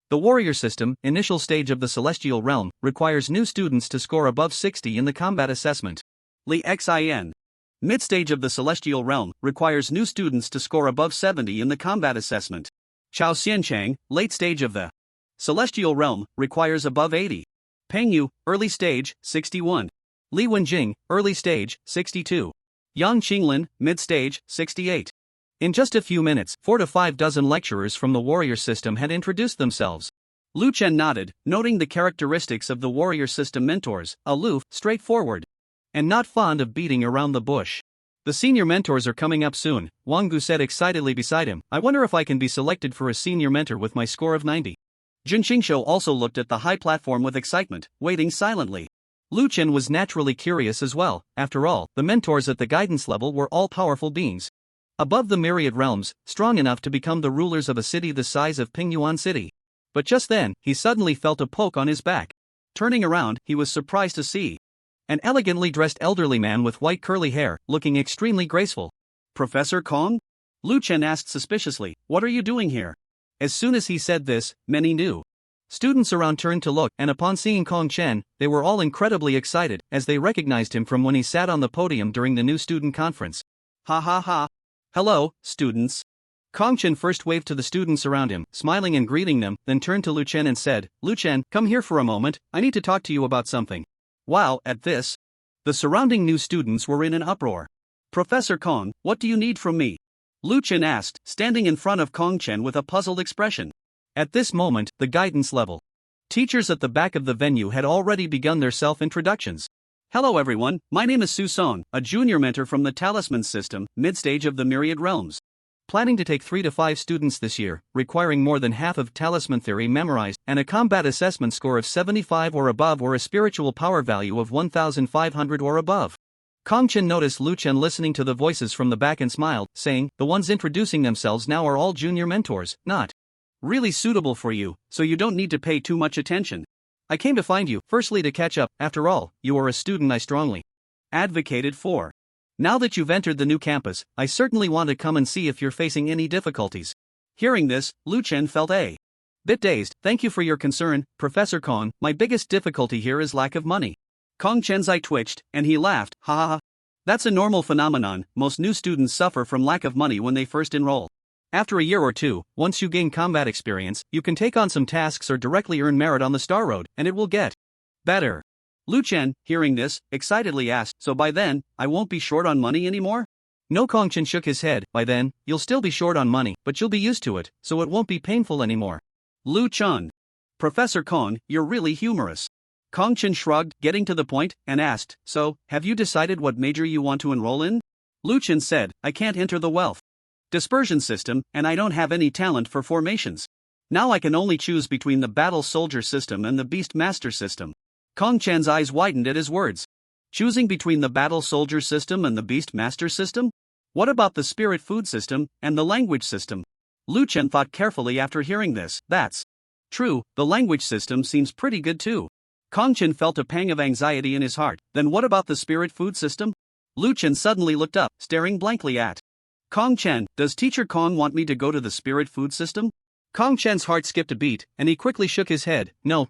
the warrior system, initial stage of the celestial realm, requires new students to score above 60 in the combat assessment. Li Xin, mid-stage of the celestial realm, requires new students to score above 70 in the combat assessment. Chao Xianchang, late stage of the celestial realm, requires above 80. Peng Yu, early stage, 61. Li Wenjing, early stage, 62. Yang Qinglin, mid-stage, 68. In just a few minutes, 4 to 5 dozen lecturers from the warrior system had introduced themselves. Lu Chen nodded, noting the characteristics of the warrior system mentors: aloof, straightforward, and not fond of beating around the bush. The senior mentors are coming up soon, Wang Gu said excitedly beside him. I wonder if I can be selected for a senior mentor with my score of 90. Jun Qingshou also looked at the high platform with excitement, waiting silently. Lu Chen was naturally curious as well. After all, the mentors at the guidance level were all-powerful beings above the myriad realms, strong enough to become the rulers of a city the size of Pingyuan City. But just then, he suddenly felt a poke on his back. Turning around, he was surprised to see an elegantly dressed elderly man with white curly hair, looking extremely graceful. Professor Kong? Lu Chen asked suspiciously, what are you doing here? As soon as he said this, many new students around turned to look, and upon seeing Kong Chen, they were all incredibly excited, as they recognized him from when he sat on the podium during the new student conference. Ha ha ha. Hello, students. Kong Chen first waved to the students around him, smiling and greeting them, then turned to Lu Chen and said, Lu Chen, come here for a moment, I need to talk to you about something. Wow, at this, the surrounding new students were in an uproar. Professor Kong, what do you need from me? Lu Chen asked, standing in front of Kong Chen with a puzzled expression. At this moment, the guidance level teachers at the back of the venue had already begun their self-introductions. Hello everyone, my name is Su Song, a junior mentor from the Talisman System, mid-stage of the Myriad Realms. planning to take 3 to 5 students this year, requiring more than half of talisman theory memorized and a combat assessment score of 75 or above or a spiritual power value of 1,500 or above. Kong Chen noticed Lu Chen listening to the voices from the back and smiled, saying, the ones introducing themselves now are all junior mentors, not really suitable for you, so you don't need to pay too much attention. I came to find you, firstly to catch up, after all, you are a student I strongly advocated for. Now that you've entered the new campus, I certainly want to come and see if you're facing any difficulties. Hearing this, Lu Chen felt a bit dazed. Thank you for your concern, Professor Kong. My biggest difficulty here is lack of money. Kong Chen's eye twitched, and he laughed, ha ha ha. That's a normal phenomenon. Most new students suffer from lack of money when they first enroll. After a year or two, once you gain combat experience, you can take on some tasks or directly earn merit on the Star Road, and it will get better. Lu Chen, hearing this, excitedly asked, so by then, I won't be short on money anymore? No, Kong Chen shook his head. By then, you'll still be short on money, but you'll be used to it, so it won't be painful anymore. Lu Chen. Professor Kong, you're really humorous. Kong Chen shrugged, getting to the point, and asked, so, have you decided what major you want to enroll in? Lu Chen said, I can't enter the wealth dispersion system, and I don't have any talent for formations. Now I can only choose between the battle soldier system and the beast master system. Kong Chen's eyes widened at his words. Choosing between the battle soldier system and the beast master system? What about the spirit food system and the language system? Lu Chen thought carefully after hearing this. That's true, the language system seems pretty good too. Kong Chen felt a pang of anxiety in his heart. Then what about the spirit food system? Lu Chen suddenly looked up, staring blankly at Kong Chen. Does Teacher Kong want me to go to the spirit food system? Kong Chen's heart skipped a beat, and he quickly shook his head. No,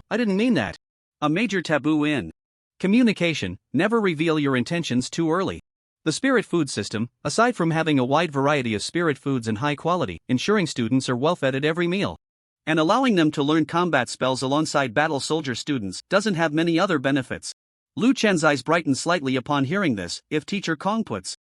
I didn't mean that. A major taboo in communication: never reveal your intentions too early. The spirit food system, aside from having a wide variety of spirit foods and high quality, ensuring students are well fed at every meal, and allowing them to learn combat spells alongside battle soldier students, doesn't have many other benefits. Lu Chen's eyes brightened slightly upon hearing this. If Teacher Kong puts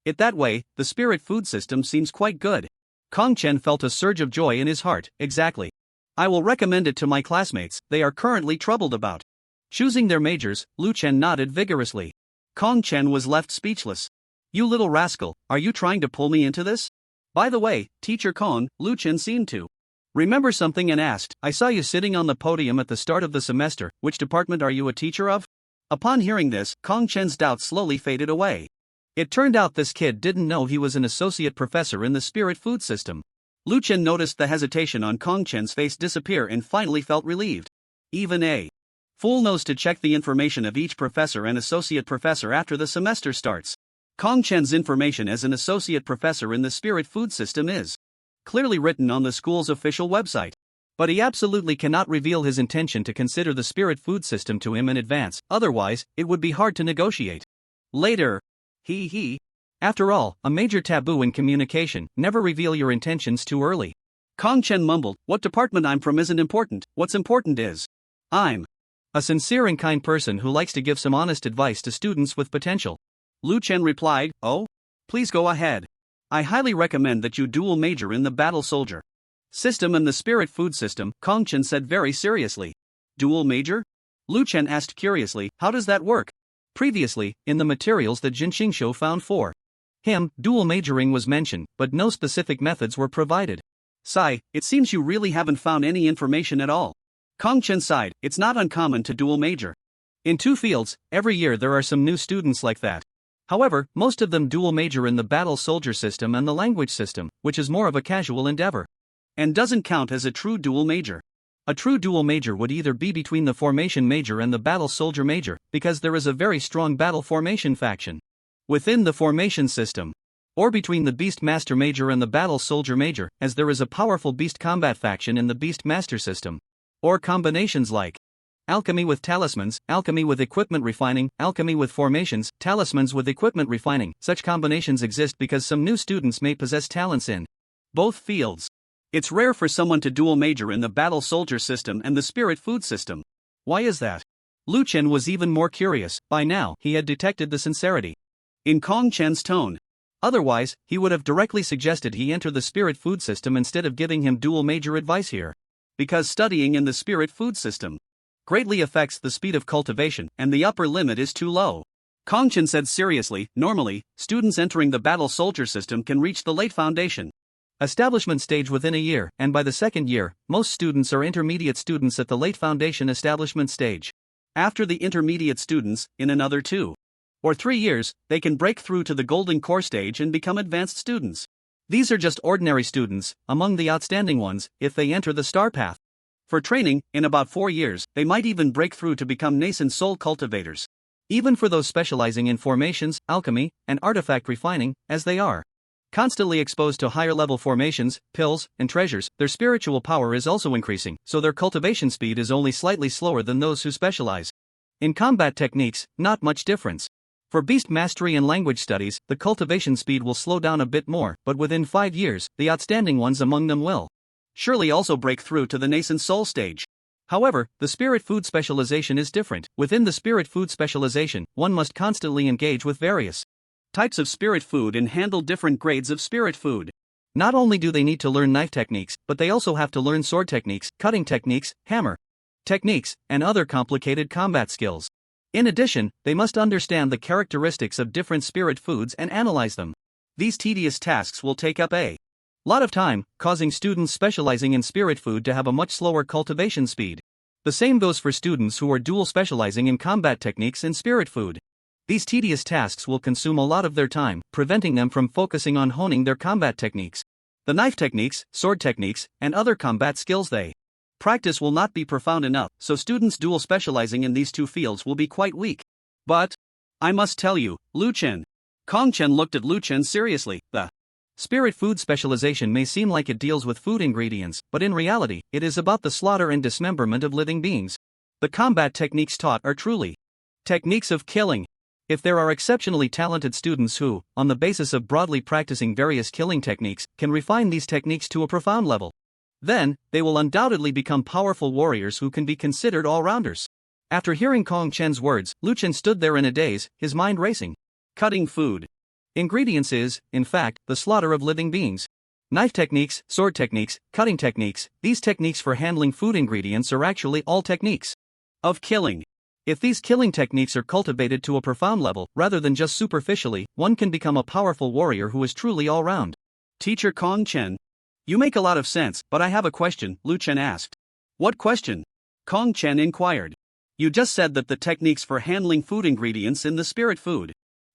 it that way, the spirit food system seems quite good. Kong Chen felt a surge of joy in his heart. Exactly. I will recommend it to my classmates. They are currently troubled about choosing their majors. Lu Chen nodded vigorously. Kong Chen was left speechless. You little rascal, are you trying to pull me into this? By the way, Teacher Kong, Lu Chen seemed to remember something and asked, I saw you sitting on the podium at the start of the semester. Which department are you a teacher of? Upon hearing this, Kong Chen's doubts slowly faded away. It turned out this kid didn't know he was an associate professor in the spirit food system. Lu Chen noticed the hesitation on Kong Chen's face disappear and finally felt relieved. Even a fool knows to check the information of each professor and associate professor after the semester starts. Kong Chen's information as an associate professor in the spirit food system is clearly written on the school's official website. But he absolutely cannot reveal his intention to consider the spirit food system to him in advance, otherwise, it would be hard to negotiate later. After all, a major taboo in communication: never reveal your intentions too early. Kong Chen mumbled, what department I'm from isn't important, what's important is I'm a sincere and kind person who likes to give some honest advice to students with potential. Lu Chen replied, oh? Please go ahead. I highly recommend that you dual major in the battle soldier system and the spirit food system, Kong Chen said very seriously. Dual major? Lu Chen asked curiously, how does that work? Previously, in the materials that Jin Xingshou found for him, dual majoring was mentioned, but no specific methods were provided. Sigh, it seems you really haven't found any information at all. Kong Chen sighed, it's not uncommon to dual major in two fields. Every year there are some new students like that. However, most of them dual major in the battle soldier system and the language system, which is more of a casual endeavor and doesn't count as a true dual major. A true dual major would either be between the formation major and the battle soldier major, because there is a very strong battle formation faction within the formation system, or between the beast master major and the battle soldier major, as there is a powerful beast combat faction in the beast master system, or combinations like alchemy with talismans, alchemy with equipment refining, alchemy with formations, talismans with equipment refining. Such combinations exist because some new students may possess talents in both fields. It's rare for someone to dual major in the battle soldier system and the spirit food system. Why is that? Lu Chen was even more curious. By now, he had detected the sincerity in Kong Chen's tone. Otherwise, he would have directly suggested he enter the spirit food system instead of giving him dual major advice here. Because studying in the spirit food system greatly affects the speed of cultivation, and the upper limit is too low. Kongchen said seriously. Normally, students entering the battle soldier system can reach the late foundation establishment stage within a year, and by the second year, most students are intermediate students at the late foundation establishment stage. After the intermediate students, in another 2 or 3 years, they can break through to the golden core stage and become advanced students. These are just ordinary students, among the outstanding ones, if they enter the star path. For training, in about 4 years, they might even break through to become nascent soul cultivators. Even for those specializing in formations, alchemy, and artifact refining, as they are constantly exposed to higher level formations, pills, and treasures, their spiritual power is also increasing, so their cultivation speed is only slightly slower than those who specialize in combat techniques, not much difference. For beast mastery and language studies, the cultivation speed will slow down a bit more, but within 5 years, the outstanding ones among them will surely also break through to the nascent soul stage. However, the spirit food specialization is different. Within the spirit food specialization, one must constantly engage with various types of spirit food and handle different grades of spirit food. Not only do they need to learn knife techniques, but they also have to learn sword techniques, cutting techniques, hammer techniques, and other complicated combat skills. In addition, they must understand the characteristics of different spirit foods and analyze them. These tedious tasks will take up a lot of time, causing students specializing in spirit food to have a much slower cultivation speed. The same goes for students who are dual specializing in combat techniques and spirit food. These tedious tasks will consume a lot of their time, preventing them from focusing on honing their combat techniques. The knife techniques, sword techniques, and other combat skills they practice will not be profound enough, so students dual specializing in these 2 fields will be quite weak. But I must tell you, Lu Chen. Kongchen looked at Lu Chen seriously. The spirit food specialization may seem like it deals with food ingredients, but in reality, it is about the slaughter and dismemberment of living beings. The combat techniques taught are truly techniques of killing. If there are exceptionally talented students who, on the basis of broadly practicing various killing techniques, can refine these techniques to a profound level, then they will undoubtedly become powerful warriors who can be considered all-rounders. After hearing Kong Chen's words, Lu Chen stood there in a daze, his mind racing. Cutting food ingredients is, in fact, the slaughter of living beings. Knife techniques, sword techniques, cutting techniques, these techniques for handling food ingredients are actually all techniques of killing. If these killing techniques are cultivated to a profound level, rather than just superficially, one can become a powerful warrior who is truly all-round. Teacher Kong Chen, you make a lot of sense, but I have a question, Lu Chen asked. What question? Kong Chen inquired. You just said that the techniques for handling food ingredients in the spirit food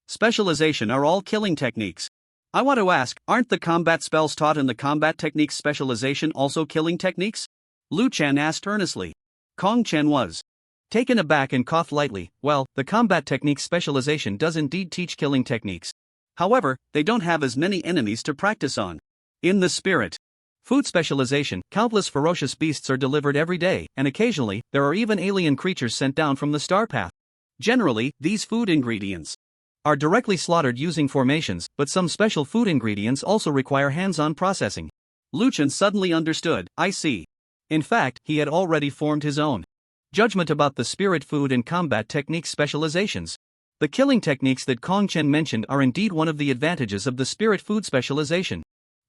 specialization are all killing techniques. I want to ask, aren't the combat spells taught in the combat techniques specialization also killing techniques? Lu Chen asked earnestly. Kong Chen was taken aback and coughed lightly. Well, the combat techniques specialization does indeed teach killing techniques. However, they don't have as many enemies to practice on. In the spirit food specialization, countless ferocious beasts are delivered every day, and occasionally, there are even alien creatures sent down from the star path. Generally, these food ingredients are directly slaughtered using formations, but some special food ingredients also require hands-on processing. Lu Chen suddenly understood. I see. In fact, he had already formed his own judgment about the spirit food and combat techniques specializations. The killing techniques that Kong Chen mentioned are indeed one of the advantages of the spirit food specialization.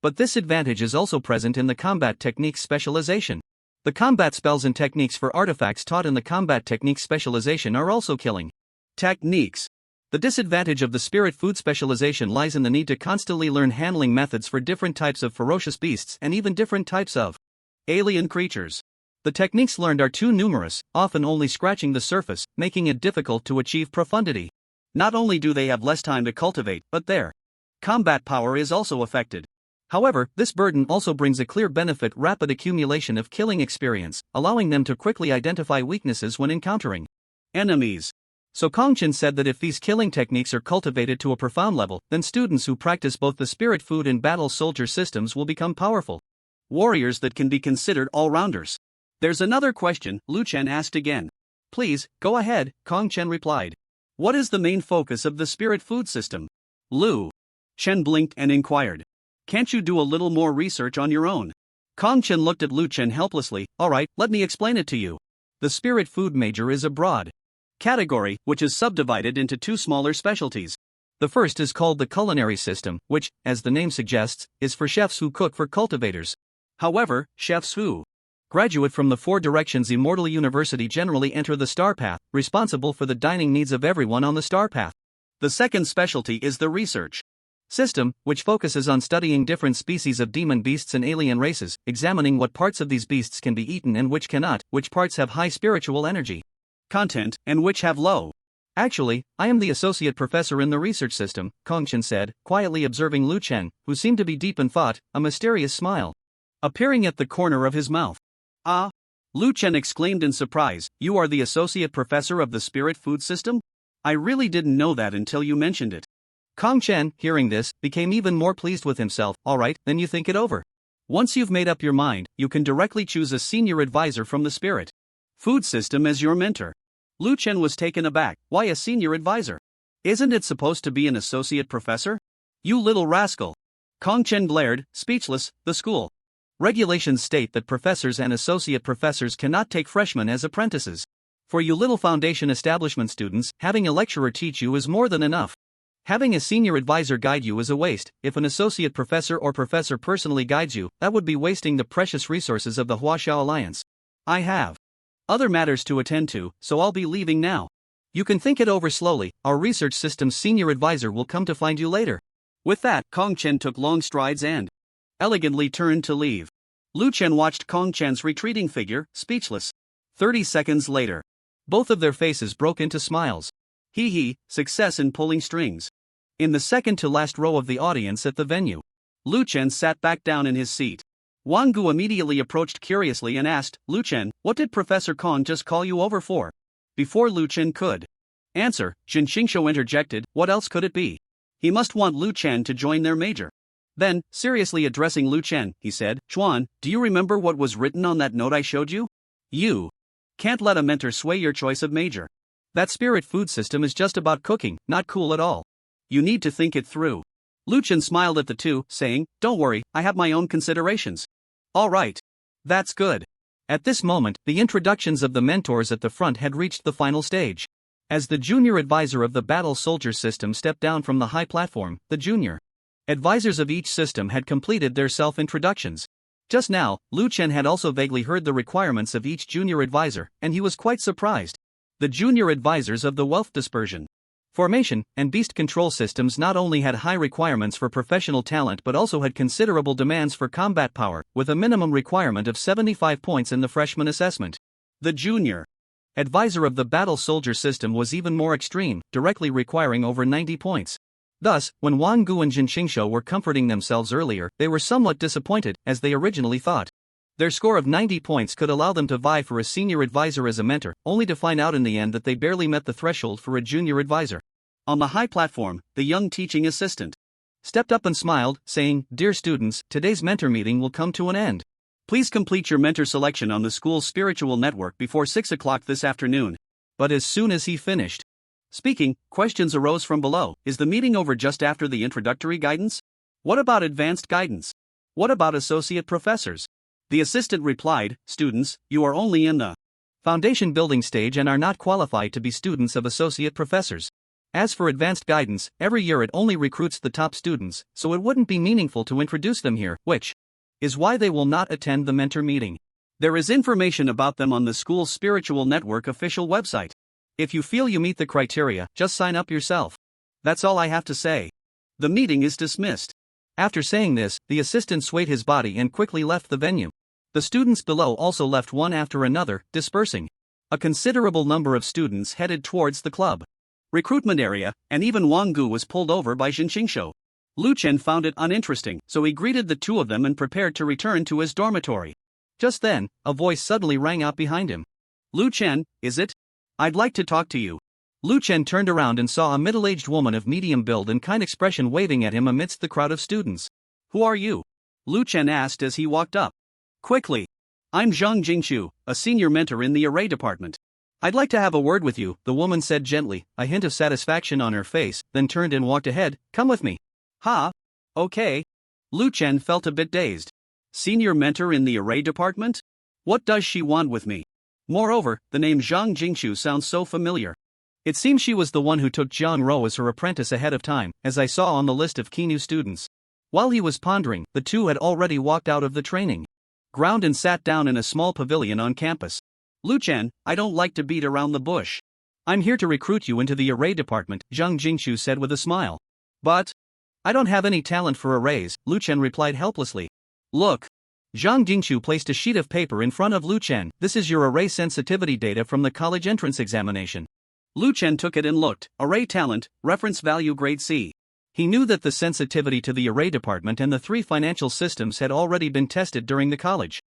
But this advantage is also present in the combat techniques specialization. The combat spells and techniques for artifacts taught in the combat techniques specialization are also killing techniques. The disadvantage of the spirit food specialization lies in the need to constantly learn handling methods for different types of ferocious beasts and even different types of alien creatures. The techniques learned are too numerous, often only scratching the surface, making it difficult to achieve profundity. Not only do they have less time to cultivate, but their combat power is also affected. However, this burden also brings a clear benefit: rapid accumulation of killing experience, allowing them to quickly identify weaknesses when encountering enemies. So Kong Chen said that if these killing techniques are cultivated to a profound level, then students who practice both the spirit food and battle soldier systems will become powerful warriors that can be considered all-rounders. There's another question, Lu Chen asked again. Please, go ahead, Kong Chen replied. What is the main focus of the spirit food system? Lu Chen blinked and inquired. Can't you do a little more research on your own? Kong Chen looked at Lu Chen helplessly. Alright, let me explain it to you. The spirit food major is a broad category, which is subdivided into 2 smaller specialties. The first is called the culinary system, which, as the name suggests, is for chefs who cook for cultivators. However, chefs who graduate from the 4 Directions Immortal University generally enter the star path, responsible for the dining needs of everyone on the star path. The second specialty is the research system, which focuses on studying different species of demon beasts and alien races, examining what parts of these beasts can be eaten and which cannot, which parts have high spiritual energy content, and which have low. Actually, I am the associate professor in the research system, Kongchen said, quietly observing Lu Chen, who seemed to be deep in thought, a mysterious smile appearing at the corner of his mouth. Ah! Lu Chen exclaimed in surprise, you are the associate professor of the spirit food system? I really didn't know that until you mentioned it. Kong Chen, hearing this, became even more pleased with himself. Alright, then you think it over. Once you've made up your mind, you can directly choose a senior advisor from the spirit food system as your mentor. Lu Chen was taken aback. Why a senior advisor? Isn't it supposed to be an associate professor? You little rascal. Kong Chen glared, speechless. The school regulations state that professors and associate professors cannot take freshmen as apprentices. For you little foundation establishment students, having a lecturer teach you is more than enough. Having a senior advisor guide you is a waste. If an associate professor or professor personally guides you, that would be wasting the precious resources of the Huaxiao Alliance. I have other matters to attend to, so I'll be leaving now. You can think it over slowly. Our research system's senior advisor will come to find you later. With that, Kong Chen took long strides and elegantly turned to leave. Lu Chen watched Kong Chen's retreating figure, speechless. 30 seconds later, both of their faces broke into smiles. Hee, success in pulling strings. In the second to last row of the audience at the venue, Lu Chen sat back down in his seat. Wang Gu immediately approached curiously and asked, Lu Chen, what did Professor Kong just call you over for? Before Lu Chen could answer, Jin Xingshou interjected, what else could it be? He must want Lu Chen to join their major. Then, seriously addressing Lu Chen, he said, Chuan, do you remember what was written on that note I showed you? You can't let a mentor sway your choice of major. That spirit food system is just about cooking, not cool at all. You need to think it through. Lu Chen smiled at the two, saying, don't worry, I have my own considerations. All right. That's good. At this moment, the introductions of the mentors at the front had reached the final stage. As the junior advisor of the battle soldier system stepped down from the high platform, the junior advisors of each system had completed their self-introductions. Just now, Lu Chen had also vaguely heard the requirements of each junior advisor, and he was quite surprised. The junior advisors of the wealth dispersion, formation, and beast control systems not only had high requirements for professional talent but also had considerable demands for combat power, with a minimum requirement of 75 points in the freshman assessment. The junior advisor of the battle soldier system was even more extreme, directly requiring over 90 points. Thus, when Wang Gu and Jin Xingshou were comforting themselves earlier, they were somewhat disappointed, as they originally thought. Their score of 90 points could allow them to vie for a senior advisor as a mentor, only to find out in the end that they barely met the threshold for a junior advisor. On the high platform, the young teaching assistant stepped up and smiled, saying, Dear students, today's mentor meeting will come to an end. Please complete your mentor selection on the school's spiritual network before 6 o'clock this afternoon. But as soon as he finished speaking, questions arose from below. Is the meeting over just after the introductory guidance? What about advanced guidance? What about associate professors? The assistant replied, Students, you are only in the foundation building stage and are not qualified to be students of associate professors. As for advanced guidance, every year it only recruits the top students, so it wouldn't be meaningful to introduce them here, which is why they will not attend the mentor meeting. There is information about them on the school's spiritual network official website. If you feel you meet the criteria, just sign up yourself. That's all I have to say. The meeting is dismissed. After saying this, the assistant swayed his body and quickly left the venue. The students below also left one after another, dispersing. A considerable number of students headed towards the club recruitment area, and even Wang Gu was pulled over by Jin Xingshou. Lu Chen found it uninteresting, so he greeted the two of them and prepared to return to his dormitory. Just then, a voice suddenly rang out behind him. Lu Chen, is it? I'd like to talk to you. Lu Chen turned around and saw a middle-aged woman of medium build and kind expression waving at him amidst the crowd of students. Who are you? Lu Chen asked as he walked up. Quickly. I'm Zhang Jingxu, a senior mentor in the array department. I'd like to have a word with you, the woman said gently, a hint of satisfaction on her face, then turned and walked ahead. Come with me. Ha? Okay. Lu Chen felt a bit dazed. Senior mentor in the array department? What does she want with me? Moreover, the name Zhang Jingxu sounds so familiar. It seems she was the one who took Jiang Rou as her apprentice ahead of time, as I saw on the list of key new students. While he was pondering, the two had already walked out of the training ground and sat down in a small pavilion on campus. Lu Chen, I don't like to beat around the bush. I'm here to recruit you into the array department, Zhang Jingchu said with a smile. But I don't have any talent for arrays, Lu Chen replied helplessly. Look. Zhang Jingchu placed a sheet of paper in front of Lu Chen. This is your array sensitivity data from the college entrance examination. Lu Chen took it and looked. Array talent, reference value grade C. He knew that the sensitivity to the array department and the 3 financial systems had already been tested during the college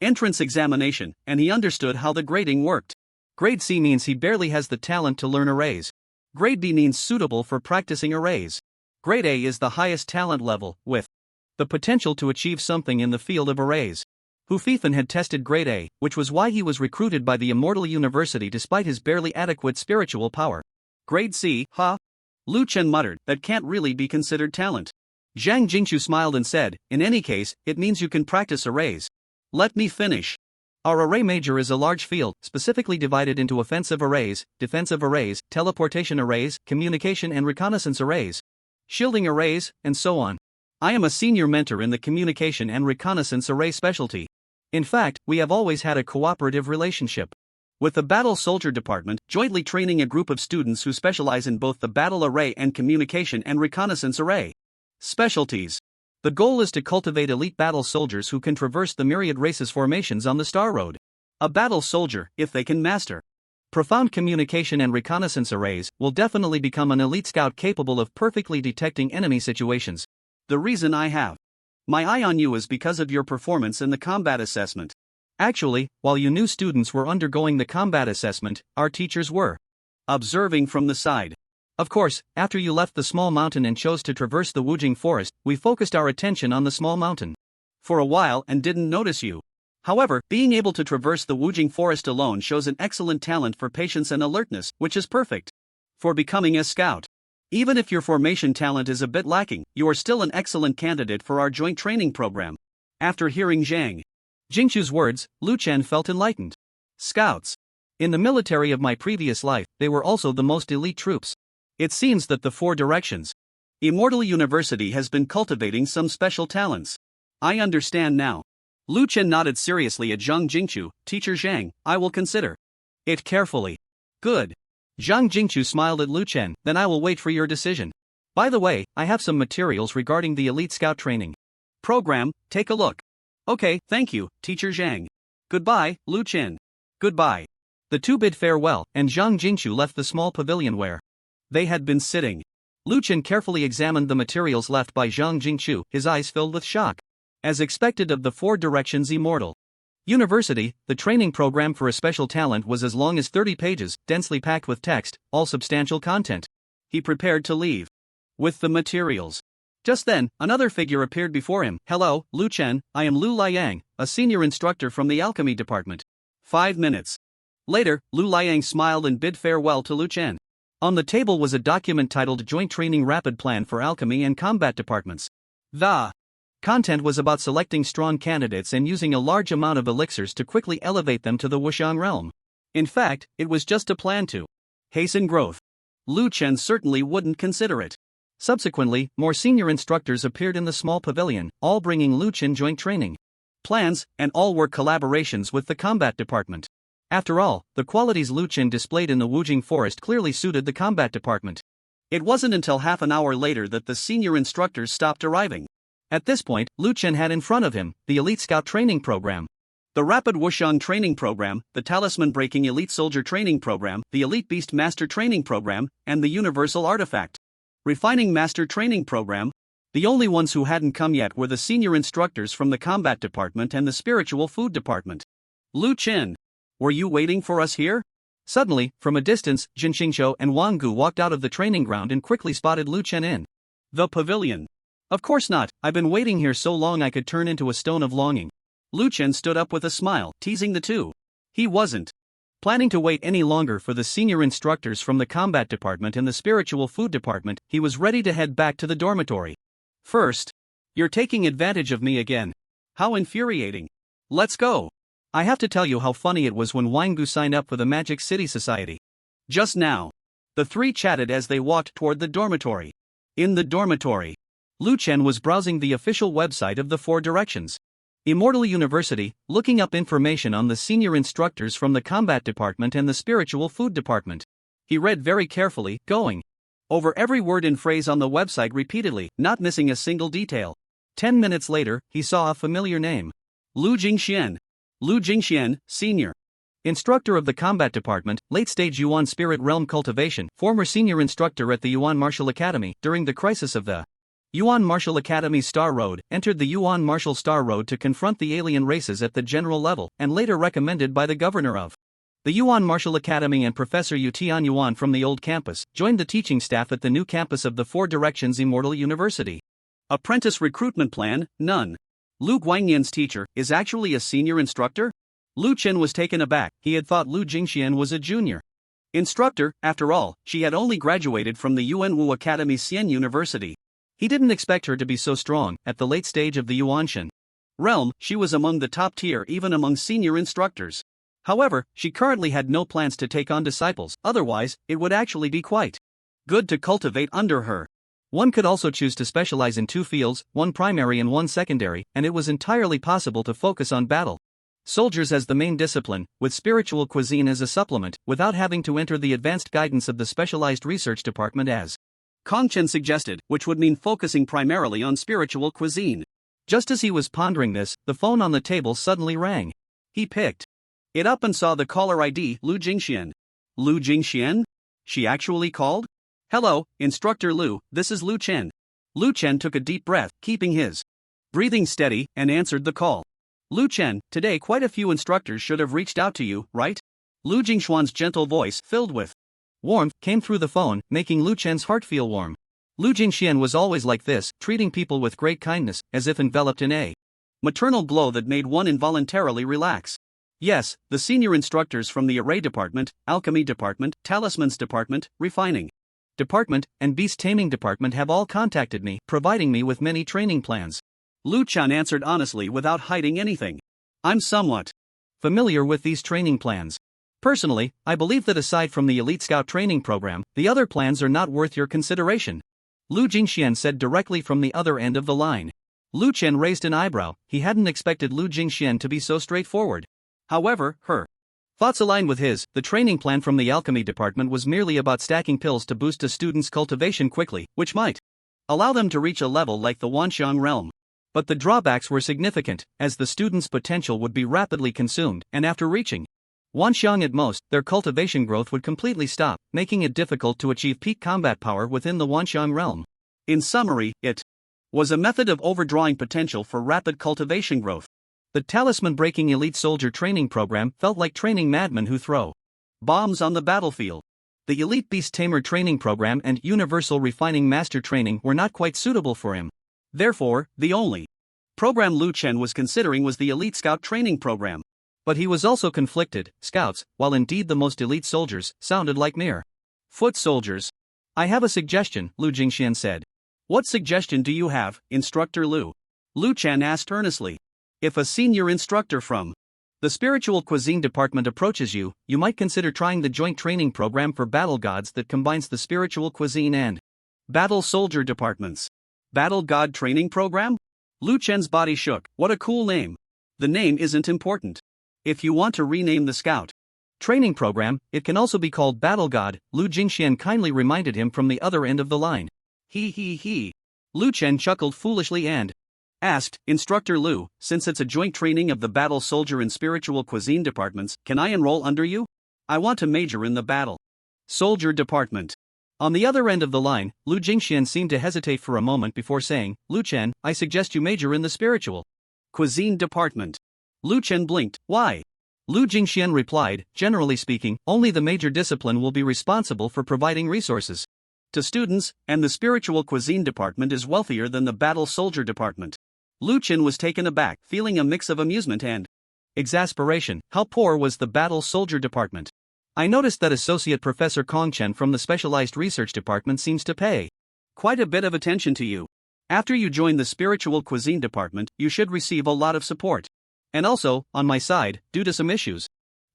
entrance examination, and he understood how the grading worked. Grade C means he barely has the talent to learn arrays. Grade B means suitable for practicing arrays. Grade A is the highest talent level, with the potential to achieve something in the field of arrays. Hu Fifan had tested grade A, which was why he was recruited by the Immortal University despite his barely adequate spiritual power. Grade C, huh? Lu Chen muttered, that can't really be considered talent. Zhang Jingchu smiled and said, in any case, it means you can practice arrays. Let me finish. Our array major is a large field, specifically divided into offensive arrays, defensive arrays, teleportation arrays, communication and reconnaissance arrays, shielding arrays, and so on. I am a senior mentor in the communication and reconnaissance array specialty. In fact, we have always had a cooperative relationship with the Battle Soldier Department, jointly training a group of students who specialize in both the battle array and communication and reconnaissance array specialties. The goal is to cultivate elite battle soldiers who can traverse the myriad races formations on the Star Road. A battle soldier, if they can master profound communication and reconnaissance arrays, will definitely become an elite scout capable of perfectly detecting enemy situations. The reason I have my eye on you is because of your performance in the combat assessment. Actually, while you new students were undergoing the combat assessment, our teachers were observing from the side. Of course, after you left the small mountain and chose to traverse the Wujing forest, we focused our attention on the small mountain for a while and didn't notice you. However, being able to traverse the Wujing forest alone shows an excellent talent for patience and alertness, which is perfect for becoming a scout. Even if your formation talent is a bit lacking, you are still an excellent candidate for our joint training program. After hearing Zhang Jingchu's words, Lu Chen felt enlightened. Scouts. In the military of my previous life, they were also the most elite troops. It seems that the 4 directions Immortal University has been cultivating some special talents. I understand now. Lu Chen nodded seriously at Zhang Jingchu. Teacher Zhang, I will consider it carefully. Good. Zhang Jingchu smiled at Lu Chen, then I will wait for your decision. By the way, I have some materials regarding the elite scout training program, take a look. Okay, thank you, Teacher Zhang. Goodbye, Lu Chen. Goodbye. The 2 bid farewell, and Zhang Jingchu left the small pavilion where they had been sitting. Lu Chen carefully examined the materials left by Zhang Jingchu, his eyes filled with shock. As expected of the 4 directions Immortal University, the training program for a special talent was as long as 30 pages, densely packed with text, all substantial content. He prepared to leave with the materials. Just then, another figure appeared before him. Hello, Lu Chen, I am Lu Liang, a senior instructor from the alchemy department. 5 minutes later, Lu Liang smiled and bid farewell to Lu Chen. On the table was a document titled Joint Training Rapid Plan for Alchemy and Combat Departments. The content was about selecting strong candidates and using a large amount of elixirs to quickly elevate them to the Wuxiang realm. In fact, it was just a plan to hasten growth. Lu Chen certainly wouldn't consider it. Subsequently, more senior instructors appeared in the small pavilion, all bringing Lu Chen joint training plans, and all were collaborations with the combat department. After all, the qualities Lu Chen displayed in the Wujing forest clearly suited the combat department. It wasn't until half an hour later that the senior instructors stopped arriving. At this point, Lu Chen had in front of him the Elite Scout Training Program, the Rapid Wuxiang Training Program, the Talisman Breaking Elite Soldier Training Program, the Elite Beast Master Training Program, and the Universal Artifact Refining Master Training Program. The only ones who hadn't come yet were the senior instructors from the combat department and the spiritual food department. Lu Chen, were you waiting for us here? Suddenly, from a distance, Jin Xingqiu and Wang Gu walked out of the training ground and quickly spotted Lu Chen in the pavilion. Of course not, I've been waiting here so long I could turn into a stone of longing. Lu Chen stood up with a smile, teasing the two. He wasn't planning to wait any longer for the senior instructors from the combat department and the spiritual food department. He was ready to head back to the dormitory. First, you're taking advantage of me again. How infuriating. Let's go. I have to tell you how funny it was when Wang Gu signed up for the Magic City Society. Just now. The three chatted as they walked toward the dormitory. In the dormitory, Lu Chen was browsing the official website of the Four Directions Immortal University, looking up information on the senior instructors from the combat department and the spiritual food department. He read very carefully, going over every word and phrase on the website repeatedly, not missing a single detail. 10 minutes later, he saw a familiar name. Lu Jingxian. Lu Jingxian, Senior. Instructor of the Combat Department, late-stage Yuan Spirit Realm Cultivation, former senior instructor at the Yuan Martial Academy, during the crisis of the Yuan Martial Academy's Star Road, entered the Yuan Martial Star Road to confront the alien races at the general level, and later recommended by the governor of the Yuan Martial Academy and Professor Yu Tian Yuan from the old campus, joined the teaching staff at the new campus of the Four Directions Immortal University. Apprentice recruitment plan, none. Lu Guangyan's teacher is actually a senior instructor? Lu Chen was taken aback. He had thought Lu Jingxian was a junior instructor. After all, she had only graduated from the Yuanwu Academy Xian University. He didn't expect her to be so strong. At the late stage of the Yuanshan realm, she was among the top tier even among senior instructors. However, she currently had no plans to take on disciples, otherwise, it would actually be quite good to cultivate under her. One could also choose to specialize in two fields, one primary and one secondary, and it was entirely possible to focus on battle soldiers as the main discipline, with spiritual cuisine as a supplement, without having to enter the advanced guidance of the specialized research department as Kong Chen suggested, which would mean focusing primarily on spiritual cuisine. Just as he was pondering this, the phone on the table suddenly rang. He picked it up and saw the caller ID, Lu Jingxian. Lu Jingxian? She actually called? Hello, Instructor Lu, this is Lu Chen. Lu Chen took a deep breath, keeping his breathing steady, and answered the call. Lu Chen, today quite a few instructors should have reached out to you, right? Lu Jingxuan's gentle voice, filled with warmth, came through the phone, making Lu Chen's heart feel warm. Lu Jingxian was always like this, treating people with great kindness, as if enveloped in a maternal glow that made one involuntarily relax. Yes, the senior instructors from the Array Department, Alchemy Department, Talismans Department, Refining Department, and Beast Taming Department have all contacted me, providing me with many training plans. Lu Chen answered honestly without hiding anything. I'm somewhat familiar with these training plans. Personally, I believe that aside from the Elite Scout training program, the other plans are not worth your consideration. Lu Jingxian said directly from the other end of the line. Lu Chen raised an eyebrow. He hadn't expected Lu Jingxian to be so straightforward. However, her thoughts aligned with his. The training plan from the Alchemy Department was merely about stacking pills to boost a student's cultivation quickly, which might allow them to reach a level like the Wanxiang realm. But the drawbacks were significant, as the student's potential would be rapidly consumed, and after reaching Wanxiang at most, their cultivation growth would completely stop, making it difficult to achieve peak combat power within the Wanxiang realm. In summary, it was a method of overdrawing potential for rapid cultivation growth. The talisman-breaking elite soldier training program felt like training madmen who throw bombs on the battlefield. The elite beast tamer training program and universal refining master training were not quite suitable for him. Therefore, the only program Lu Chen was considering was the elite scout training program. But he was also conflicted. Scouts, while indeed the most elite soldiers, sounded like mere foot soldiers. I have a suggestion, Lu Jingxian said. What suggestion do you have, Instructor Lu? Lu Chen asked earnestly. If a senior instructor from the Spiritual Cuisine Department approaches you, you might consider trying the joint training program for battle gods that combines the Spiritual Cuisine and Battle Soldier departments. Battle God Training Program? Lu Chen's body shook. What a cool name. The name isn't important. If you want to rename the Scout training program, it can also be called Battle God, Lu Jingxian kindly reminded him from the other end of the line. He. Lu Chen chuckled foolishly and asked, Instructor Lu, since it's a joint training of the Battle Soldier and Spiritual Cuisine departments, can I enroll under you? I want to major in the Battle Soldier department. On the other end of the line, Lu Jingxian seemed to hesitate for a moment before saying, Lu Chen, I suggest you major in the Spiritual Cuisine department. Lu Chen blinked. Why? Lu Jingxian replied, generally speaking, only the major discipline will be responsible for providing resources to students, and the Spiritual Cuisine department is wealthier than the Battle Soldier department. Lu Chen was taken aback, feeling a mix of amusement and exasperation. How poor was the Battle Soldier department? I noticed that Associate Professor Kong Chen from the Specialized Research Department seems to pay quite a bit of attention to you. After you join the Spiritual Cuisine department, you should receive a lot of support. And also, on my side, due to some issues,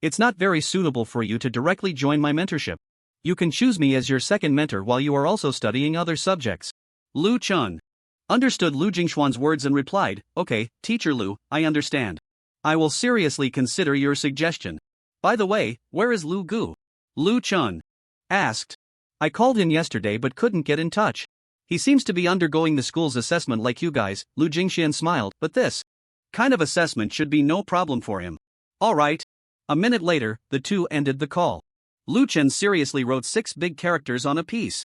it's not very suitable for you to directly join my mentorship. You can choose me as your second mentor while you are also studying other subjects. Lu Chen understood Lu Jingxuan's words and replied, Okay, Teacher Lu, I understand. I will seriously consider your suggestion. By the way, where is Lu Gu? Lu Chen Asked. I called in yesterday but couldn't get in touch. He seems to be undergoing the school's assessment like you guys. Lu Jingxian smiled, but this kind of assessment should be no problem for him. Alright. A minute later, the two ended the call. Lu Chen seriously wrote 6 big characters on a piece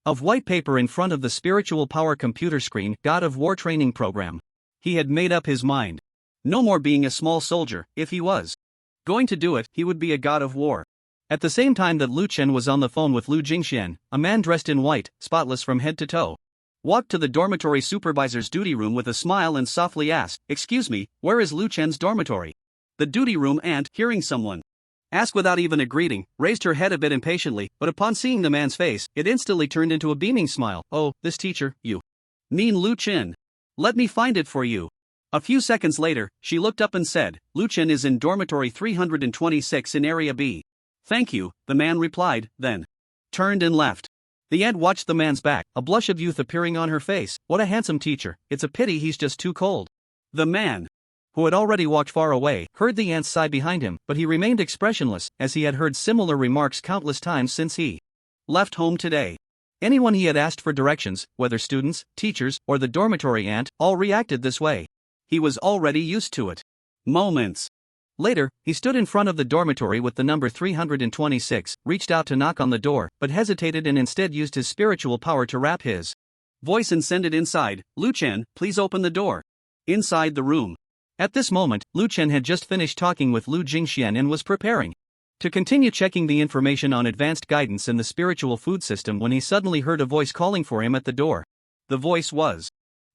of white paper in front of the spiritual power computer screen, God of War training program. He had made up his mind. No more being a small soldier. If he was going to do it, he would be a god of war. At the same time that Lu Chen was on the phone with Lu Jingxian, a man dressed in white, spotless from head to toe, walked to the dormitory supervisor's duty room with a smile and softly asked, "Excuse me, where is Lu Chen's dormitory?" The duty room aunt, hearing someone ask without even a greeting, raised her head a bit impatiently, but upon seeing the man's face, it instantly turned into a beaming smile. "Oh, this teacher, you mean Lu Chen? Let me find it for you." A few seconds later, she looked up and said, "Lu Chen is in dormitory 326 in Area B. "Thank you," the man replied, then turned and left. The aunt watched the man's back, a blush of youth appearing on her face. What a handsome teacher, it's a pity he's just too cold. The man, who had already walked far away, heard the aunt's sigh behind him, but he remained expressionless, as he had heard similar remarks countless times since he left home today. Anyone he had asked for directions, whether students, teachers, or the dormitory aunt, all reacted this way. He was already used to it. Moments later, he stood in front of the dormitory with the number 326, reached out to knock on the door, but hesitated and instead used his spiritual power to wrap his voice and send it inside. "Lu Chen, please open the door." Inside the room. At this moment, Lu Chen had just finished talking with Lu Jingxian and was preparing to continue checking the information on advanced guidance in the spiritual food system when he suddenly heard a voice calling for him at the door. The voice was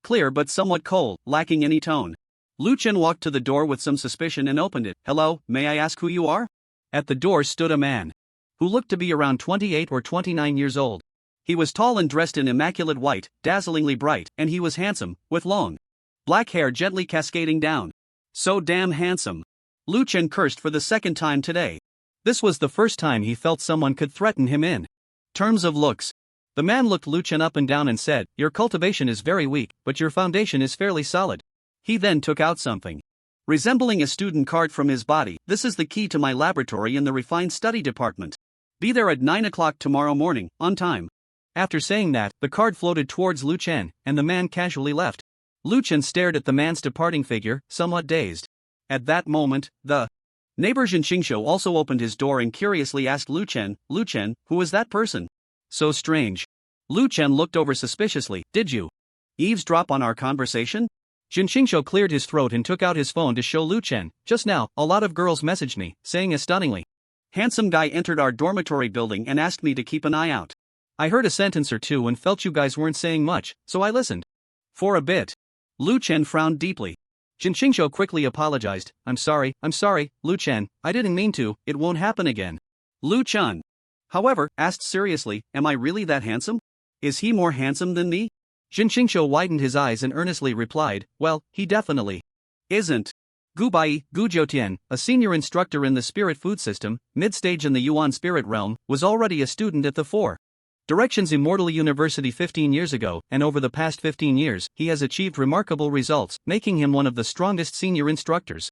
clear but somewhat cold, lacking any tone. Lu Chen walked to the door with some suspicion and opened it. "Hello, may I ask who you are?" At the door stood a man who looked to be around 28 or 29 years old. He was tall and dressed in immaculate white, dazzlingly bright, and he was handsome, with long black hair gently cascading down. So damn handsome. Lu Chen cursed for the second time today. This was the first time he felt someone could threaten him in terms of looks. The man looked Lu Chen up and down and said, "Your cultivation is very weak, but your foundation is fairly solid." He then took out something resembling a student card from his body. "This is the key to my laboratory in the refined study department. Be there at 9 o'clock tomorrow morning, on time." After saying that, the card floated towards Lu Chen, and the man casually left. Lu Chen stared at the man's departing figure, somewhat dazed. At that moment, the neighbor Zhen Qingshou also opened his door and curiously asked Lu Chen, "Who is that person? So strange." Lu Chen looked over suspiciously. "Did you eavesdrop on our conversation?" Zhen Qingshou cleared his throat and took out his phone to show Lu Chen. "Just now, a lot of girls messaged me, saying a stunningly handsome guy entered our dormitory building and asked me to keep an eye out. I heard a sentence or two and felt you guys weren't saying much, so I listened. For a bit." Lu Chen frowned deeply. Zhen Qingshou quickly apologized. I'm sorry, Lu Chen, I didn't mean to, it won't happen again." Lu Chen, however, asked seriously, "Am I really that handsome? Is he more handsome than me?" Zhen Qingshou widened his eyes and earnestly replied, "Well, he definitely isn't." Gu Bai, Gu Jiutian, a senior instructor in the spirit food system, mid-stage in the Yuan spirit realm, was already a student at the 4 Directions Immortal University 15 years ago, and over the past 15 years, he has achieved remarkable results, making him one of the strongest senior instructors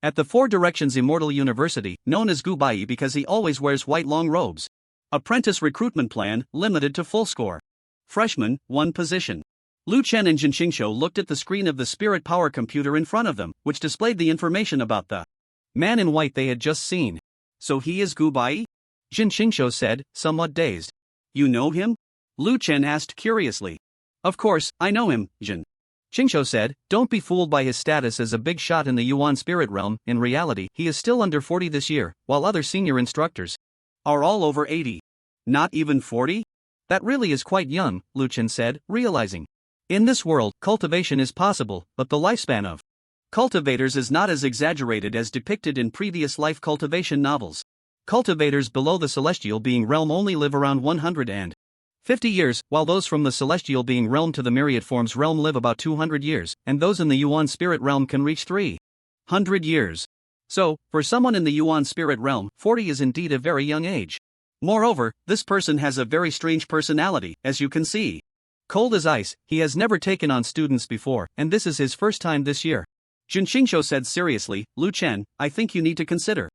at the 4 Directions Immortal University, known as Gu Bai because he always wears white long robes. Apprentice recruitment plan, limited to full score. Freshman, 1 position. Lu Chen and Zhen Qingshou looked at the screen of the spirit power computer in front of them, which displayed the information about the man in white they had just seen. "So he is Gu Bai?" Zhen Qingshou said, somewhat dazed. "You know him?" Lu Chen asked curiously. "Of course, I know him," Zhen Qingshou said. "Don't be fooled by his status as a big shot in the Yuan spirit realm. In reality, he is still under 40 this year, while other senior instructors are all over 80. Not even 40? That really is quite young," Lu Chen said, realizing. In this world, cultivation is possible, but the lifespan of cultivators is not as exaggerated as depicted in previous life cultivation novels. Cultivators below the celestial being realm only live around 150 years, while those from the celestial being realm to the myriad forms realm live about 200 years, and those in the Yuan spirit realm can reach 300 years. So, for someone in the Yuan spirit realm, 40 is indeed a very young age. Moreover, this person has a very strange personality, as you can see. Cold as ice, he has never taken on students before, and this is his first time this year. Zhen Qingshou said seriously, "Lu Chen, I think you need to consider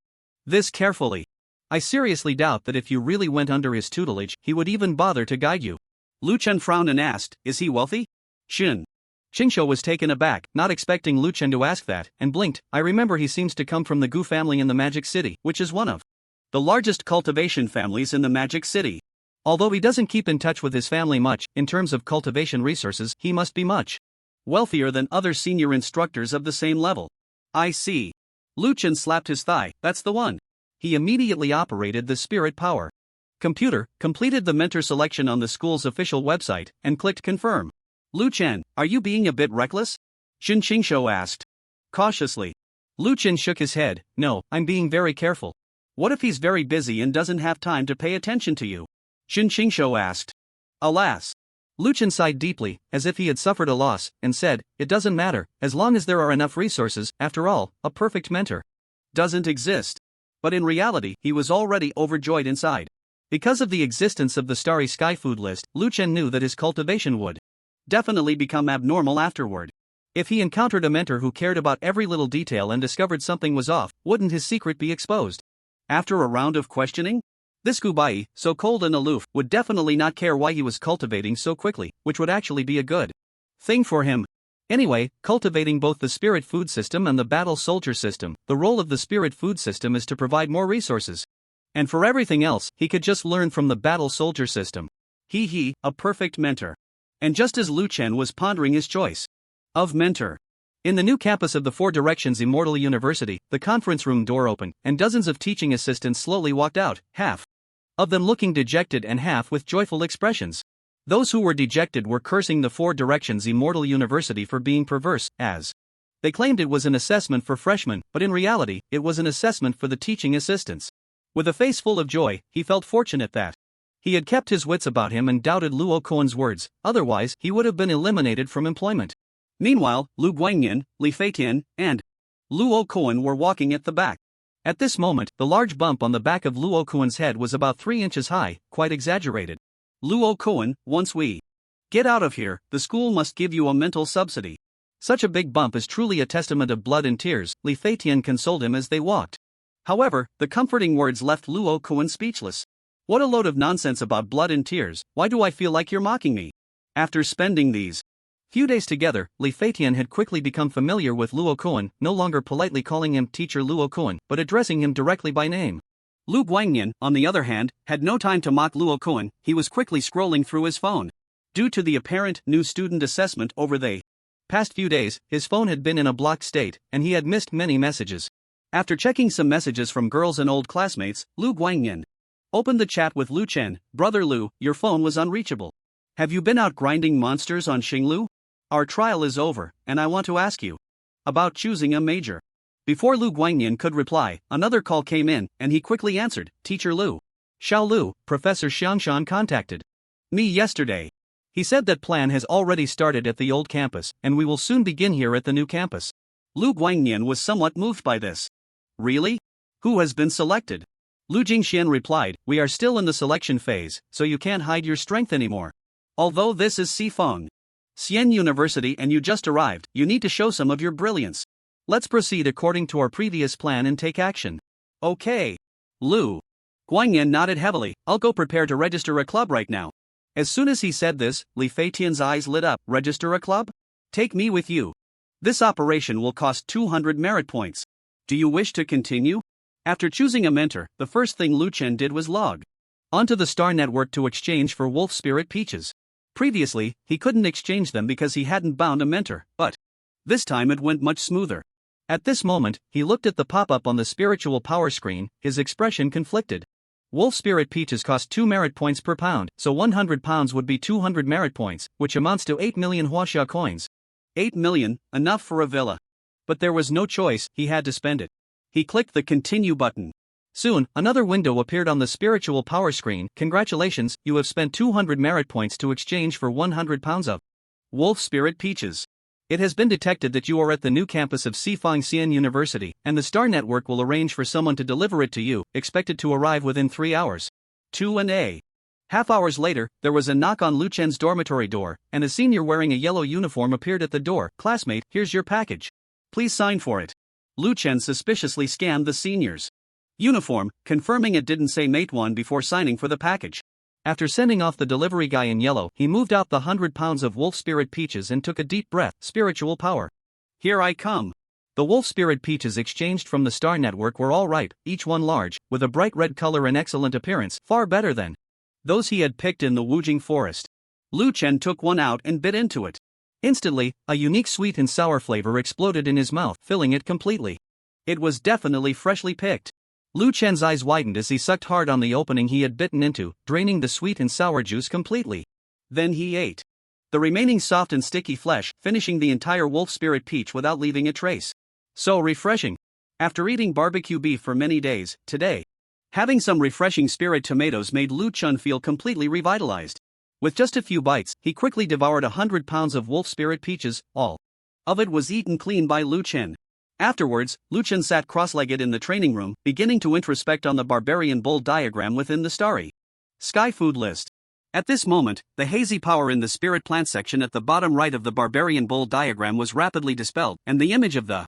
this carefully. I seriously doubt that if you really went under his tutelage, he would even bother to guide you. Lu Chen frowned and asked, is he wealthy? Shin. Qingshou was taken aback, not expecting Lu Chen to ask that, and blinked. I remember he seems to come from the Gu family in the Magic City, which is one of the largest cultivation families in the Magic City. Although he doesn't keep in touch with his family much, in terms of cultivation resources, he must be much wealthier than other senior instructors of the same level. I see. Lu Chen slapped his thigh, that's the one. He immediately operated the spirit power computer, completed the mentor selection on the school's official website, and clicked confirm. Lu Chen, are you being a bit reckless? Shin Qingshou asked. Cautiously. Lu Chen shook his head. No, I'm being very careful. What if he's very busy and doesn't have time to pay attention to you? Shin Qingshou asked. Alas. Lu Chen sighed deeply, as if he had suffered a loss, and said, it doesn't matter, as long as there are enough resources. After all, a perfect mentor doesn't exist. But in reality, he was already overjoyed inside. Because of the existence of the Starry Sky food list, Lu Chen knew that his cultivation would definitely become abnormal afterward. If he encountered a mentor who cared about every little detail and discovered something was off, wouldn't his secret be exposed? After a round of questioning? This Gubai, so cold and aloof, would definitely not care why he was cultivating so quickly, which would actually be a good thing for him. Anyway, cultivating both the spirit food system and the battle soldier system, the role of the spirit food system is to provide more resources. And for everything else, he could just learn from the battle soldier system. A perfect mentor. And just as Lu Chen was pondering his choice of mentor, in the new campus of the Four Directions Immortal University, the conference room door opened, and dozens of teaching assistants slowly walked out, half of them looking dejected and half with joyful expressions. Those who were dejected were cursing the Four Directions Immortal University for being perverse, as they claimed it was an assessment for freshmen, but in reality, it was an assessment for the teaching assistants. With a face full of joy, he felt fortunate that he had kept his wits about him and doubted Luo Koan's words, otherwise he would have been eliminated from employment. Meanwhile, Lu Guangyan, Li Feitian, and Luo Koan were walking at the back. At this moment, the large bump on the back of Luo Koan's head was about 3 inches high, quite exaggerated. Luo Koan, once we get out of here, the school must give you a mental subsidy. Such a big bump is truly a testament of blood and tears, Li Feitian consoled him as they walked. However, the comforting words left Luo Koan speechless. What a load of nonsense about blood and tears, why do I feel like you're mocking me? After spending these few days together, Li Feitian had quickly become familiar with Luo Koan, no longer politely calling him Teacher Luo Koan, but addressing him directly by name. Lu Guangyan, on the other hand, had no time to mock Luo Koan, he was quickly scrolling through his phone. Due to the apparent new student assessment over the past few days, his phone had been in a blocked state, and he had missed many messages. After checking some messages from girls and old classmates, Lu Guangyan opened the chat with Lu Chen. Brother Lu, your phone was unreachable. Have you been out grinding monsters on Xinglu? Our trial is over, and I want to ask you about choosing a major. Before Lu Guangyan could reply, another call came in, and he quickly answered. Teacher Lu. Xiao Lu, Professor Xiangshan contacted me yesterday. He said that plan has already started at the old campus, and we will soon begin here at the new campus. Lu Guangyan was somewhat moved by this. Really? Who has been selected? Lu Jingxian replied, we are still in the selection phase, so you can't hide your strength anymore. Although this is Sifeng Xian University and you just arrived, you need to show some of your brilliance. Let's proceed according to our previous plan and take action. Okay. Lu Guangyan nodded heavily. I'll go prepare to register a club right now. As soon as he said this, Li Feitian's eyes lit up. Register a club? Take me with you. This operation will cost 200 merit points. Do you wish to continue? After choosing a mentor, the first thing Lu Chen did was log onto the Star Network to exchange for Wolf Spirit Peaches. Previously, he couldn't exchange them because he hadn't bound a mentor, but this time it went much smoother. At this moment, he looked at the pop-up on the spiritual power screen, his expression conflicted. Wolf Spirit Peaches cost 2 merit points per pound, so 100 pounds would be 200 merit points, which amounts to 8 million Huaxia coins. 8 million, enough for a villa. But there was no choice, he had to spend it. He clicked the continue button. Soon, another window appeared on the spiritual power screen. Congratulations, you have spent 200 merit points to exchange for 100 pounds of Wolf Spirit Peaches. It has been detected that you are at the new campus of Sifeng Xian University, and the Star Network will arrange for someone to deliver it to you, expected to arrive within 3 hours. 2 Half hours later, there was a knock on Lu Chen's dormitory door, and a senior wearing a yellow uniform appeared at the door. Classmate, here's your package. Please sign for it. Lu Chen suspiciously scanned the seniors uniform, confirming it didn't say Mate 1 before signing for the package. After sending off the delivery guy in yellow, he moved out the 100 pounds of wolf spirit peaches and took a deep breath. Spiritual power. Here I come. The wolf spirit peaches exchanged from the Star Network were all ripe, each one large, with a bright red color and excellent appearance, far better than those he had picked in the Wujing forest. Lu Chen took one out and bit into it. Instantly, a unique sweet and sour flavor exploded in his mouth, filling it completely. It was definitely freshly picked. Lu Chen's eyes widened as he sucked hard on the opening he had bitten into, draining the sweet and sour juice completely. Then he ate the remaining soft and sticky flesh, finishing the entire wolf spirit peach without leaving a trace. So refreshing. After eating barbecue beef for many days, today, having some refreshing spirit tomatoes made Lu Chen feel completely revitalized. With just a few bites, he quickly devoured 100 pounds of wolf spirit peaches. All of it was eaten clean by Lu Chen. Afterwards, Lu Chen sat cross-legged in the training room, beginning to introspect on the barbarian bull diagram within the Starry Sky food list. At this moment, the hazy power in the spirit plant section at the bottom right of the barbarian bull diagram was rapidly dispelled, and the image of the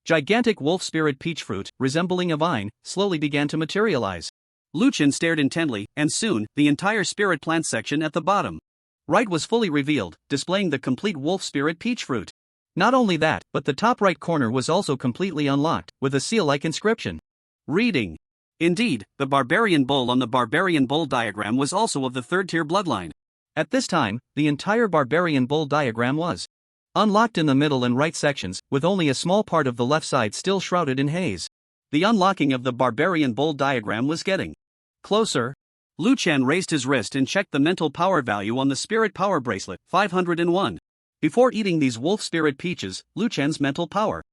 gigantic wolf spirit peach fruit, resembling a vine, slowly began to materialize. Lu Chen stared intently, and soon, the entire spirit plant section at the bottom right was fully revealed, displaying the complete wolf spirit peach fruit. Not only that, but the top right corner was also completely unlocked, with a seal-like inscription reading. Indeed, the barbarian bull on the barbarian bull diagram was also of the third-tier bloodline. At this time, the entire barbarian bull diagram was unlocked in the middle and right sections, with only a small part of the left side still shrouded in haze. The unlocking of the barbarian bull diagram was getting closer. Lu Chen raised his wrist and checked the mental power value on the spirit power bracelet, 501. Before eating these wolf spirit peaches, Lu Chen's mental power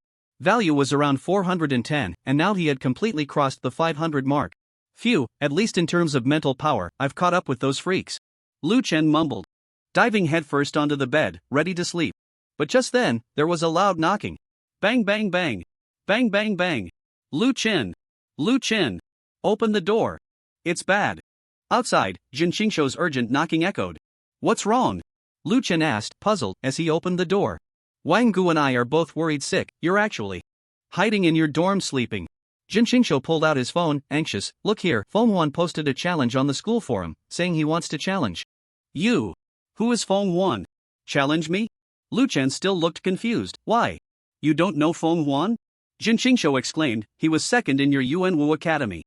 value was around 410, and now he had completely crossed the 500 mark. Phew, at least in terms of mental power, I've caught up with those freaks. Lu Chen mumbled, diving headfirst onto the bed, ready to sleep. But just then, there was a loud knocking. Bang bang bang. Bang bang bang. Lu Chen. Lu Chen. Open the door. It's bad. Outside, Jin Xingshou's urgent knocking echoed. What's wrong? Lu Chen asked, puzzled, as he opened the door. Wang Gu and I are both worried sick. You're actually hiding in your dorm sleeping. Jin Xingshou pulled out his phone, anxious. Look here, Feng Huan posted a challenge on the school forum, saying he wants to challenge you. Who is Feng Huan? Challenge me? Lu Chen still looked confused. Why? You don't know Feng Huan? Jin Xingshou exclaimed. He was second in your Yuanwu Academy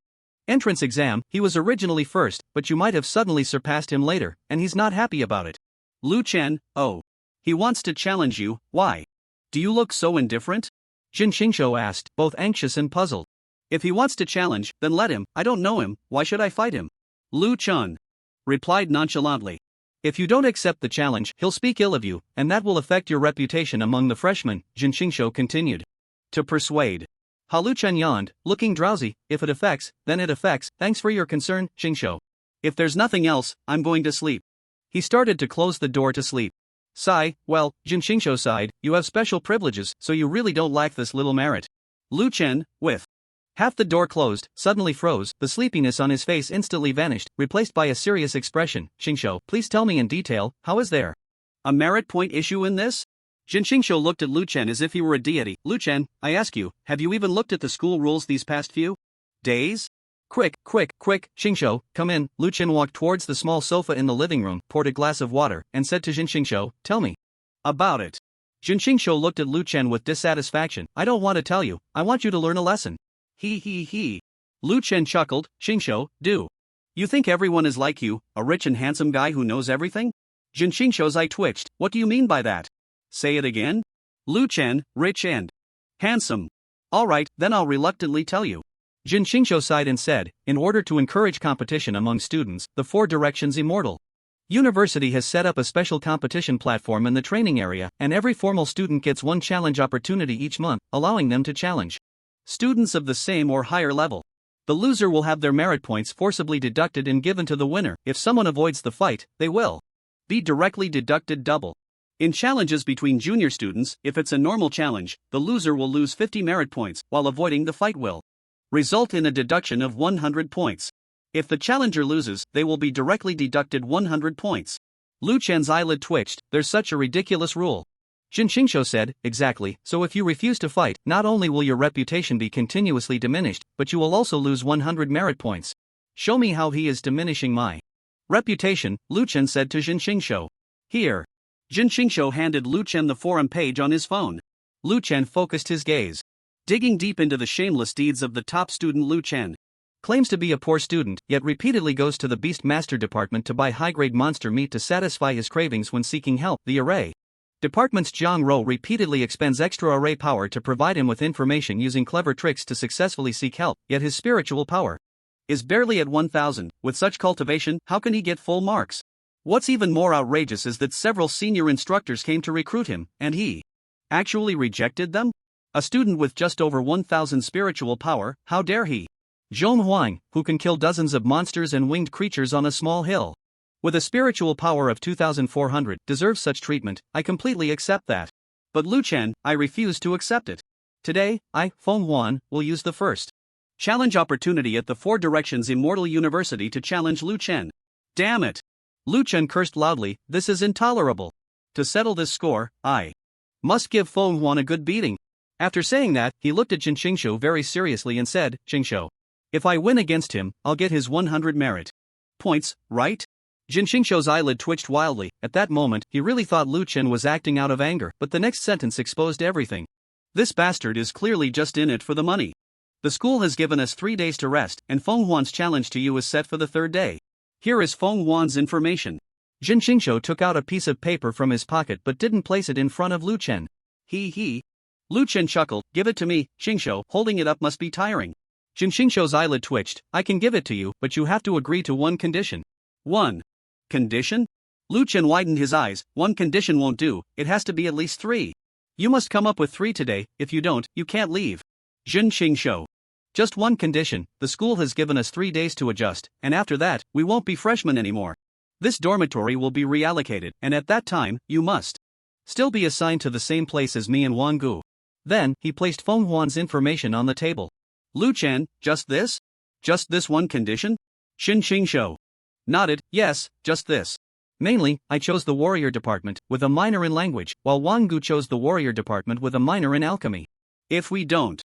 entrance exam. He was originally first, but you might have suddenly surpassed him later, and he's not happy about it. Lu Chen, oh. He wants to challenge you, why? Do you look so indifferent? Jin Xingshou asked, both anxious and puzzled. If he wants to challenge, then let him. I don't know him, why should I fight him? Lu Chen replied nonchalantly. If you don't accept the challenge, he'll speak ill of you, and that will affect your reputation among the freshmen, Jin Xingshou continued. To persuade. Lu Chen yawned, looking drowsy. If it affects, then it affects. Thanks for your concern, Xingshou. If there's nothing else, I'm going to sleep. He started to close the door to sleep. Sigh, well, Jin Xingshou sighed, you have special privileges, so you really don't lack this little merit. Lu Chen, with half the door closed, suddenly froze. The sleepiness on his face instantly vanished, replaced by a serious expression. Xingshou, please tell me in detail, how is there a merit point issue in this? Jin Xingshou looked at Lu Chen as if he were a deity. Lu Chen, I ask you, have you even looked at the school rules these past few days? Quick, Xingshou, come in. Lu Chen walked towards the small sofa in the living room, poured a glass of water, and said to Jin Xingshou, tell me about it. Jin Xingshou looked at Lu Chen with dissatisfaction. I don't want to tell you, I want you to learn a lesson. He. Lu Chen chuckled. Xingshou, do you think everyone is like you, a rich and handsome guy who knows everything? Jin Xingshou's eye twitched. What do you mean by that? Say it again? Lu Chen, rich and handsome. All right, then I'll reluctantly tell you. Jin Xingshou sighed and said, in order to encourage competition among students, the Four Directions Immortal University has set up a special competition platform in the training area, and every formal student gets one challenge opportunity each month, allowing them to challenge students of the same or higher level. The loser will have their merit points forcibly deducted and given to the winner. If someone avoids the fight, they will be directly deducted double. In challenges between junior students, if it's a normal challenge, the loser will lose 50 merit points, while avoiding the fight will result in a deduction of 100 points. If the challenger loses, they will be directly deducted 100 points. Lu Chen's eyelid twitched. There's such a ridiculous rule. Jin Qingshuo said, exactly, so if you refuse to fight, not only will your reputation be continuously diminished, but you will also lose 100 merit points. Show me how he is diminishing my reputation, Lu Chen said to Jin Qingshuo. Here. Jin Qingshuo handed Lu Chen the forum page on his phone. Lu Chen focused his gaze. Digging deep into the shameless deeds of the top student Lu Chen. Claims to be a poor student, yet repeatedly goes to the Beast Master Department to buy high-grade monster meat to satisfy his cravings when seeking help. The array department's Zhang Ro repeatedly expends extra array power to provide him with information using clever tricks to successfully seek help, yet his spiritual power is barely at 1000. With such cultivation, how can he get full marks? What's even more outrageous is that several senior instructors came to recruit him, and he actually rejected them? A student with just over 1000 spiritual power, how dare he? Zhong Huang, who can kill dozens of monsters and winged creatures on a small hill, with a spiritual power of 2400, deserves such treatment. I completely accept that. But Lu Chen, I refuse to accept it. Today, Feng Huan, will use the first challenge opportunity at the Four Directions Immortal University to challenge Lu Chen. Damn it! Lu Chen cursed loudly, this is intolerable. To settle this score, I must give Feng Huan a good beating. After saying that, he looked at Jin Qingshuo very seriously and said, Qingshuo, if I win against him, I'll get his 100 merit points, right? Jin Qingshuo's eyelid twitched wildly. At that moment, he really thought Lu Chen was acting out of anger, but the next sentence exposed everything. This bastard is clearly just in it for the money. The school has given us 3 days to rest, and Feng Huan's challenge to you is set for the 3rd day. Here is Feng Huan's information. Jin Qingshuo took out a piece of paper from his pocket but didn't place it in front of Lu Chen. Lu Chen chuckled, give it to me, Qingshuo, holding it up must be tiring. Jin Qingshuo's eyelid twitched, I can give it to you, but you have to agree to one condition. 1. Condition? Lu Chen widened his eyes, one condition won't do, it has to be at least 3. You must come up with 3 today, if you don't, you can't leave. Jin Qingshuo. Just one condition, the school has given us 3 days to adjust, and after that, we won't be freshmen anymore. This dormitory will be reallocated, and at that time, you must still be assigned to the same place as me and Wang Gu. Then, he placed Feng Huan's information on the table. Lu Chen, just this? Just this one condition? Jin Qingshuo nodded, yes, just this. Mainly, I chose the warrior department, with a minor in language, while Wang Gu chose the warrior department with a minor in alchemy. If we don't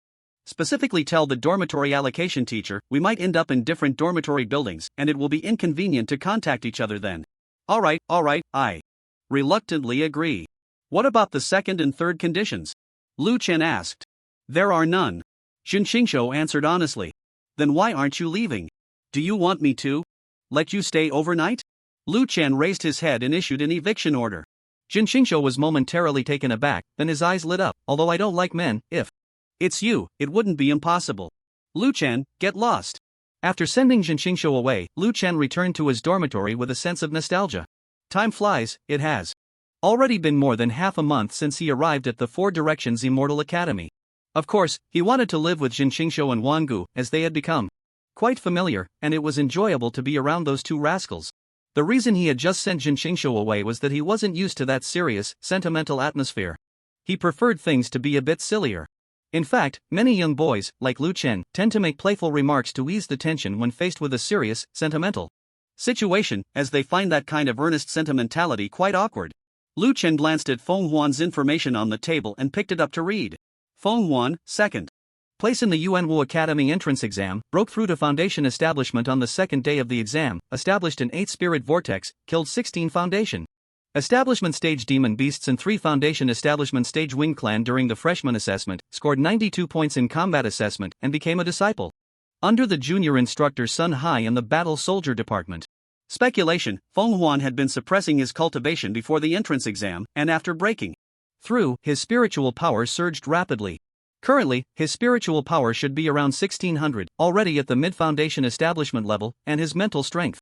specifically tell the dormitory allocation teacher, we might end up in different dormitory buildings, and it will be inconvenient to contact each other then. Alright, I reluctantly agree. What about the 2nd and 3rd conditions? Lu Chen asked. There are none. Jin Qingshuo answered honestly. Then why aren't you leaving? Do you want me to let you stay overnight? Lu Chen raised his head and issued an eviction order. Jin Qingshuo was momentarily taken aback, then his eyes lit up, although I don't like men, if it's you, it wouldn't be impossible. Lu Chen, get lost. After sending Jin Qingshuo away, Lu Chen returned to his dormitory with a sense of nostalgia. Time flies, it has already been more than half a month since he arrived at the Four Directions Immortal Academy. Of course, he wanted to live with Jin Qingshuo and Wang Gu, as they had become quite familiar, and it was enjoyable to be around those two rascals. The reason he had just sent Jin Qingshuo away was that he wasn't used to that serious, sentimental atmosphere. He preferred things to be a bit sillier. In fact, many young boys, like Lu Chen, tend to make playful remarks to ease the tension when faced with a serious, sentimental situation, as they find that kind of earnest sentimentality quite awkward. Lu Chen glanced at Feng Huan's information on the table and picked it up to read. Feng Huan, 2nd place in the Yuanwu Academy entrance exam, broke through to foundation establishment on the 2nd day of the exam, established an 8 spirit vortex, killed 16 foundation establishment stage demon beasts and 3 foundation establishment stage wing clan during the freshman assessment, scored 92 points in combat assessment, and became a disciple under the junior instructor Sun Hai in the battle soldier department. Speculation: Feng Huan had been suppressing his cultivation before the entrance exam, and after breaking through, his spiritual power surged rapidly. Currently, his spiritual power should be around 1600, already at the mid-foundation establishment level, and his mental strength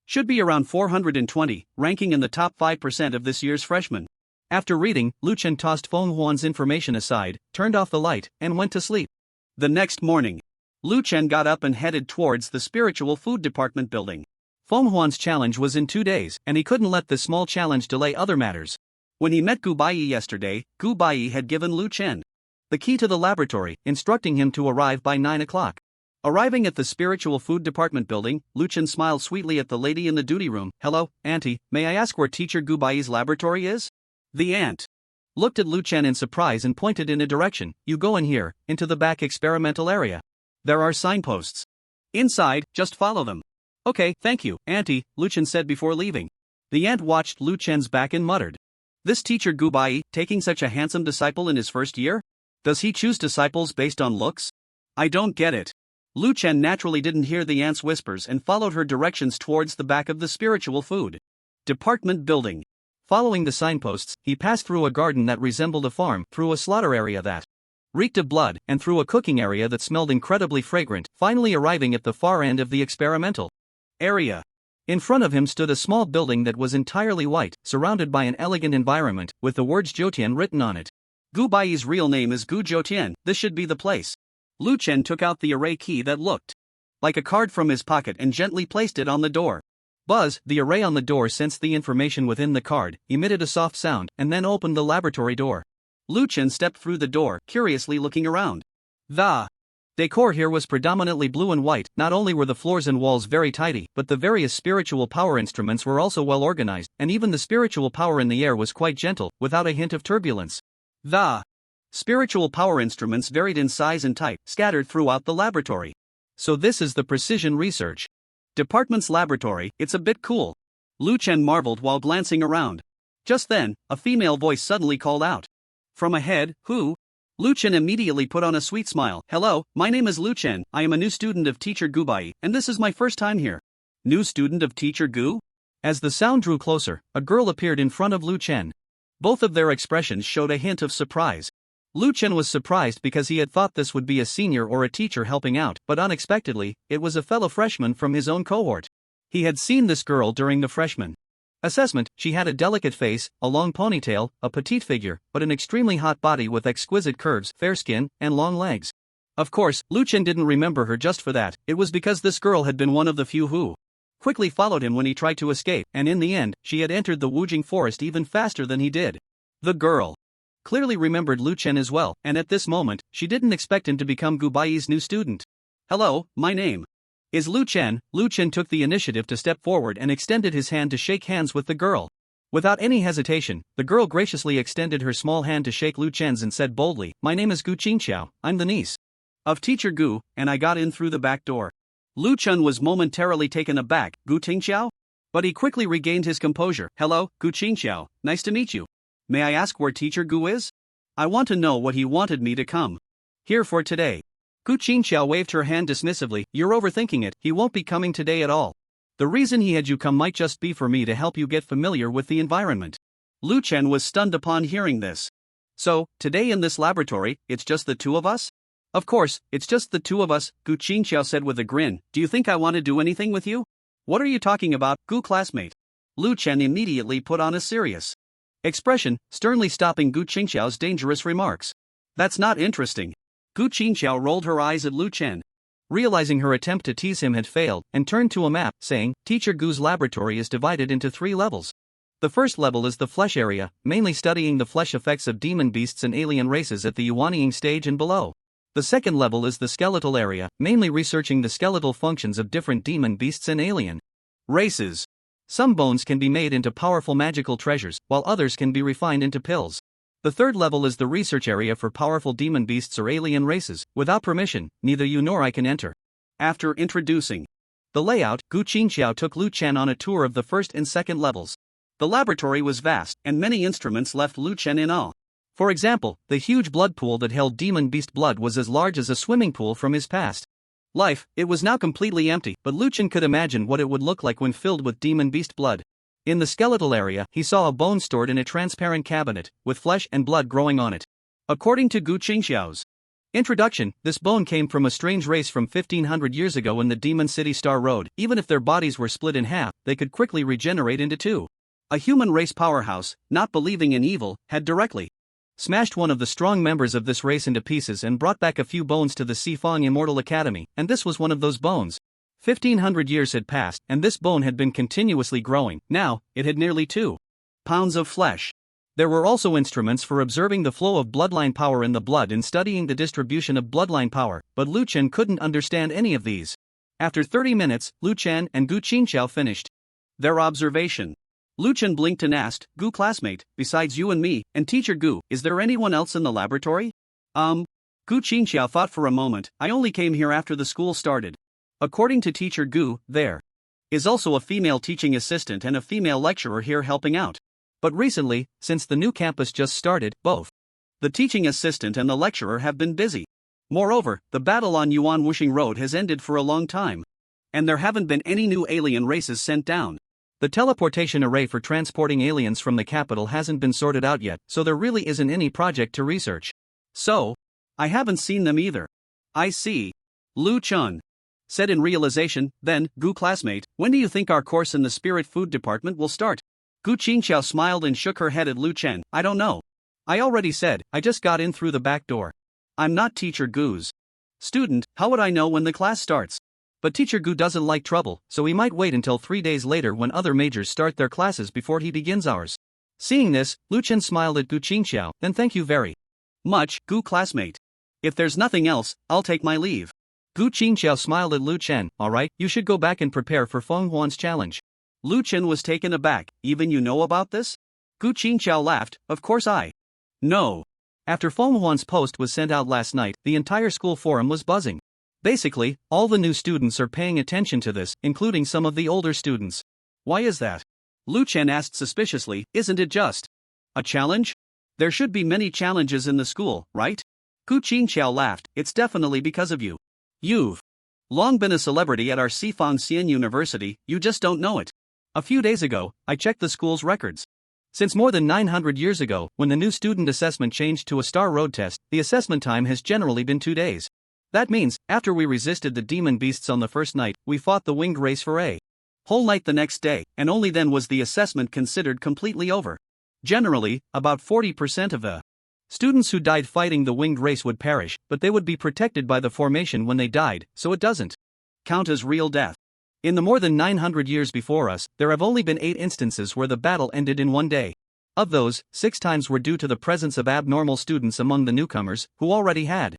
should be around 420, ranking in the top 5% of this year's freshmen. After reading, Lu Chen tossed Feng Huan's information aside, turned off the light, and went to sleep. The next morning, Lu Chen got up and headed towards the spiritual food department building. Feng Huan's challenge was in 2 days, and he couldn't let this small challenge delay other matters. When he met Gu Baiyi yesterday, Gu Baiyi had given Lu Chen the key to the laboratory, instructing him to arrive by 9 o'clock. Arriving at the spiritual food department building, Lu Chen smiled sweetly at the lady in the duty room. Hello, auntie, may I ask where teacher Gu Baiyi's laboratory is? The aunt looked at Lu Chen in surprise and pointed in a direction. You go in here, into the back experimental area. There are signposts. Inside, just follow them. Okay, thank you, Auntie, Lu Chen said before leaving. The aunt watched Lu Chen's back and muttered. This teacher Gu Bai, taking such a handsome disciple in his first year? Does he choose disciples based on looks? I don't get it. Lu Chen naturally didn't hear the aunt's whispers and followed her directions towards the back of the spiritual food department building. Following the signposts, he passed through a garden that resembled a farm, through a slaughter area that reeked of blood, and through a cooking area that smelled incredibly fragrant, finally arriving at the far end of the experimental area. In front of him stood a small building that was entirely white, surrounded by an elegant environment, with the words Zhoutian written on it. Gu Bai's real name is Gu Zhoutian, this should be the place. Lu Chen took out the array key that looked like a card from his pocket and gently placed it on the door. Buzz, the array on the door sensed the information within the card, emitted a soft sound, and then opened the laboratory door. Lu Chen stepped through the door, curiously looking around. The decor here was predominantly blue and white. Not only were the floors and walls very tidy, but the various spiritual power instruments were also well organized, and even the spiritual power in the air was quite gentle, without a hint of turbulence. The spiritual power instruments varied in size and type, scattered throughout the laboratory. So this is the precision research department's laboratory. It's a bit cool. Lu Chen marveled while glancing around. Just then, a female voice suddenly called out. From ahead, who? Lu Chen immediately put on a sweet smile. Hello, my name is Lu Chen, I am a new student of teacher Gu Bai, and this is my first time here. New student of teacher Gu? As the sound drew closer, a girl appeared in front of Lu Chen. Both of their expressions showed a hint of surprise. Lu Chen was surprised because he had thought this would be a senior or a teacher helping out, but unexpectedly, it was a fellow freshman from his own cohort. He had seen this girl during the freshman assessment. She had a delicate face, a long ponytail, a petite figure, but an extremely hot body with exquisite curves, fair skin, and long legs. Of course, Lu Chen didn't remember her just for that. It was because this girl had been one of the few who quickly followed him when he tried to escape, and in the end, she had entered the Wujing forest even faster than he did. The girl clearly remembered Lu Chen as well, and at this moment, she didn't expect him to become Gu Bai's new student. Hello, my name is Lu Chen. Lu Chen took the initiative to step forward and extended his hand to shake hands with the girl. Without any hesitation, the girl graciously extended her small hand to shake Lu Chen's and said boldly, My name is Gu Qingxiao, I'm the niece of teacher Gu, and I got in through the back door. Lu Chen was momentarily taken aback. Gu Qingxiao? But he quickly regained his composure. Hello, Gu Qingxiao, nice to meet you. May I ask where teacher Gu is? I want to know what he wanted me to come here for today. Gu Qingxiao waved her hand dismissively. You're overthinking it, he won't be coming today at all. The reason he had you come might just be for me to help you get familiar with the environment. Lu Chen was stunned upon hearing this. So, today in this laboratory, it's just the two of us? Of course, it's just the two of us, Gu Qingxiao said with a grin. Do you think I want to do anything with you? What are you talking about, Gu classmate? Lu Chen immediately put on a serious expression, sternly stopping Gu Qingxiao's dangerous remarks. That's not interesting. Gu Qingxiao rolled her eyes at Lu Chen, realizing her attempt to tease him had failed, and turned to a map, saying, Teacher Gu's laboratory is divided into 3 levels. The first level is the flesh area, mainly studying the flesh effects of demon beasts and alien races at the Yuanying stage and below. The second level is the skeletal area, mainly researching the skeletal functions of different demon beasts and alien races. Some bones can be made into powerful magical treasures, while others can be refined into pills. The third level is the research area for powerful demon beasts or alien races. Without permission, neither you nor I can enter. After introducing the layout, Gu Qingxiao took Lu Chen on a tour of the first and second levels. The laboratory was vast, and many instruments left Lu Chen in awe. For example, the huge blood pool that held demon beast blood was as large as a swimming pool from his past life. It was now completely empty, but Lu Chen could imagine what it would look like when filled with demon beast blood. In the skeletal area, he saw a bone stored in a transparent cabinet, with flesh and blood growing on it. According to Gu Qingxiao's introduction, this bone came from a strange race from 1500 years ago in the Demon City Star Road. Even if their bodies were split in half, they could quickly regenerate into 2. A human race powerhouse, not believing in evil, had directly smashed one of the strong members of this race into pieces and brought back a few bones to the Sifang Immortal Academy, and this was one of those bones. 1500 years had passed, and this bone had been continuously growing. Now, it had nearly 2 pounds of flesh. There were also instruments for observing the flow of bloodline power in the blood and studying the distribution of bloodline power, but Lu Chen couldn't understand any of these. After 30 minutes, Lu Chen and Gu Qingxiao finished their observation. Lu Chen blinked and asked, Gu classmate, besides you and me, and teacher Gu, is there anyone else in the laboratory? Gu Qingxiao thought for a moment, I only came here after the school started. According to teacher Gu, there is also a female teaching assistant and a female lecturer here helping out. But recently, since the new campus just started, both the teaching assistant and the lecturer have been busy. Moreover, the battle on Yuan Wuxing Road has ended for a long time. And there haven't been any new alien races sent down. The teleportation array for transporting aliens from the capital hasn't been sorted out yet, so there really isn't any project to research. So, I haven't seen them either. I see. Lu Chun said in realization, then, Gu classmate, when do you think our course in the spirit food department will start? Gu Qingxiao smiled and shook her head at Lu Chen, I don't know. I already said, I just got in through the back door. I'm not teacher Gu's student, how would I know when the class starts? But teacher Gu doesn't like trouble, so he might wait until 3 days later when other majors start their classes before he begins ours. Seeing this, Lu Chen smiled at Gu Qingxiao, then thank you very much, Gu classmate. If there's nothing else, I'll take my leave. Gu Qingxiao smiled at Lu Chen, alright, you should go back and prepare for Feng Huan's challenge. Lu Chen was taken aback, even you know about this? Gu Qingxiao laughed, of course I know. After Feng Huan's post was sent out last night, the entire school forum was buzzing. Basically, all the new students are paying attention to this, including some of the older students. Why is that? Lu Chen asked suspiciously, isn't it just a challenge? There should be many challenges in the school, right? Gu Qingxiao laughed, it's definitely because of you. You've long been a celebrity at our Sifang Xian University, you just don't know it. A few days ago, I checked the school's records. Since more than 900 years ago, when the new student assessment changed to a star road test, the assessment time has generally been 2 days. That means, after we resisted the demon beasts on the first night, we fought the winged race for a whole night the next day, and only then was the assessment considered completely over. Generally, about 40% of the students who died fighting the winged race would perish, but they would be protected by the formation when they died, so it doesn't count as real death. In the more than 900 years before us, there have only been 8 instances where the battle ended in 1 day. Of those, 6 times were due to the presence of abnormal students among the newcomers, who already had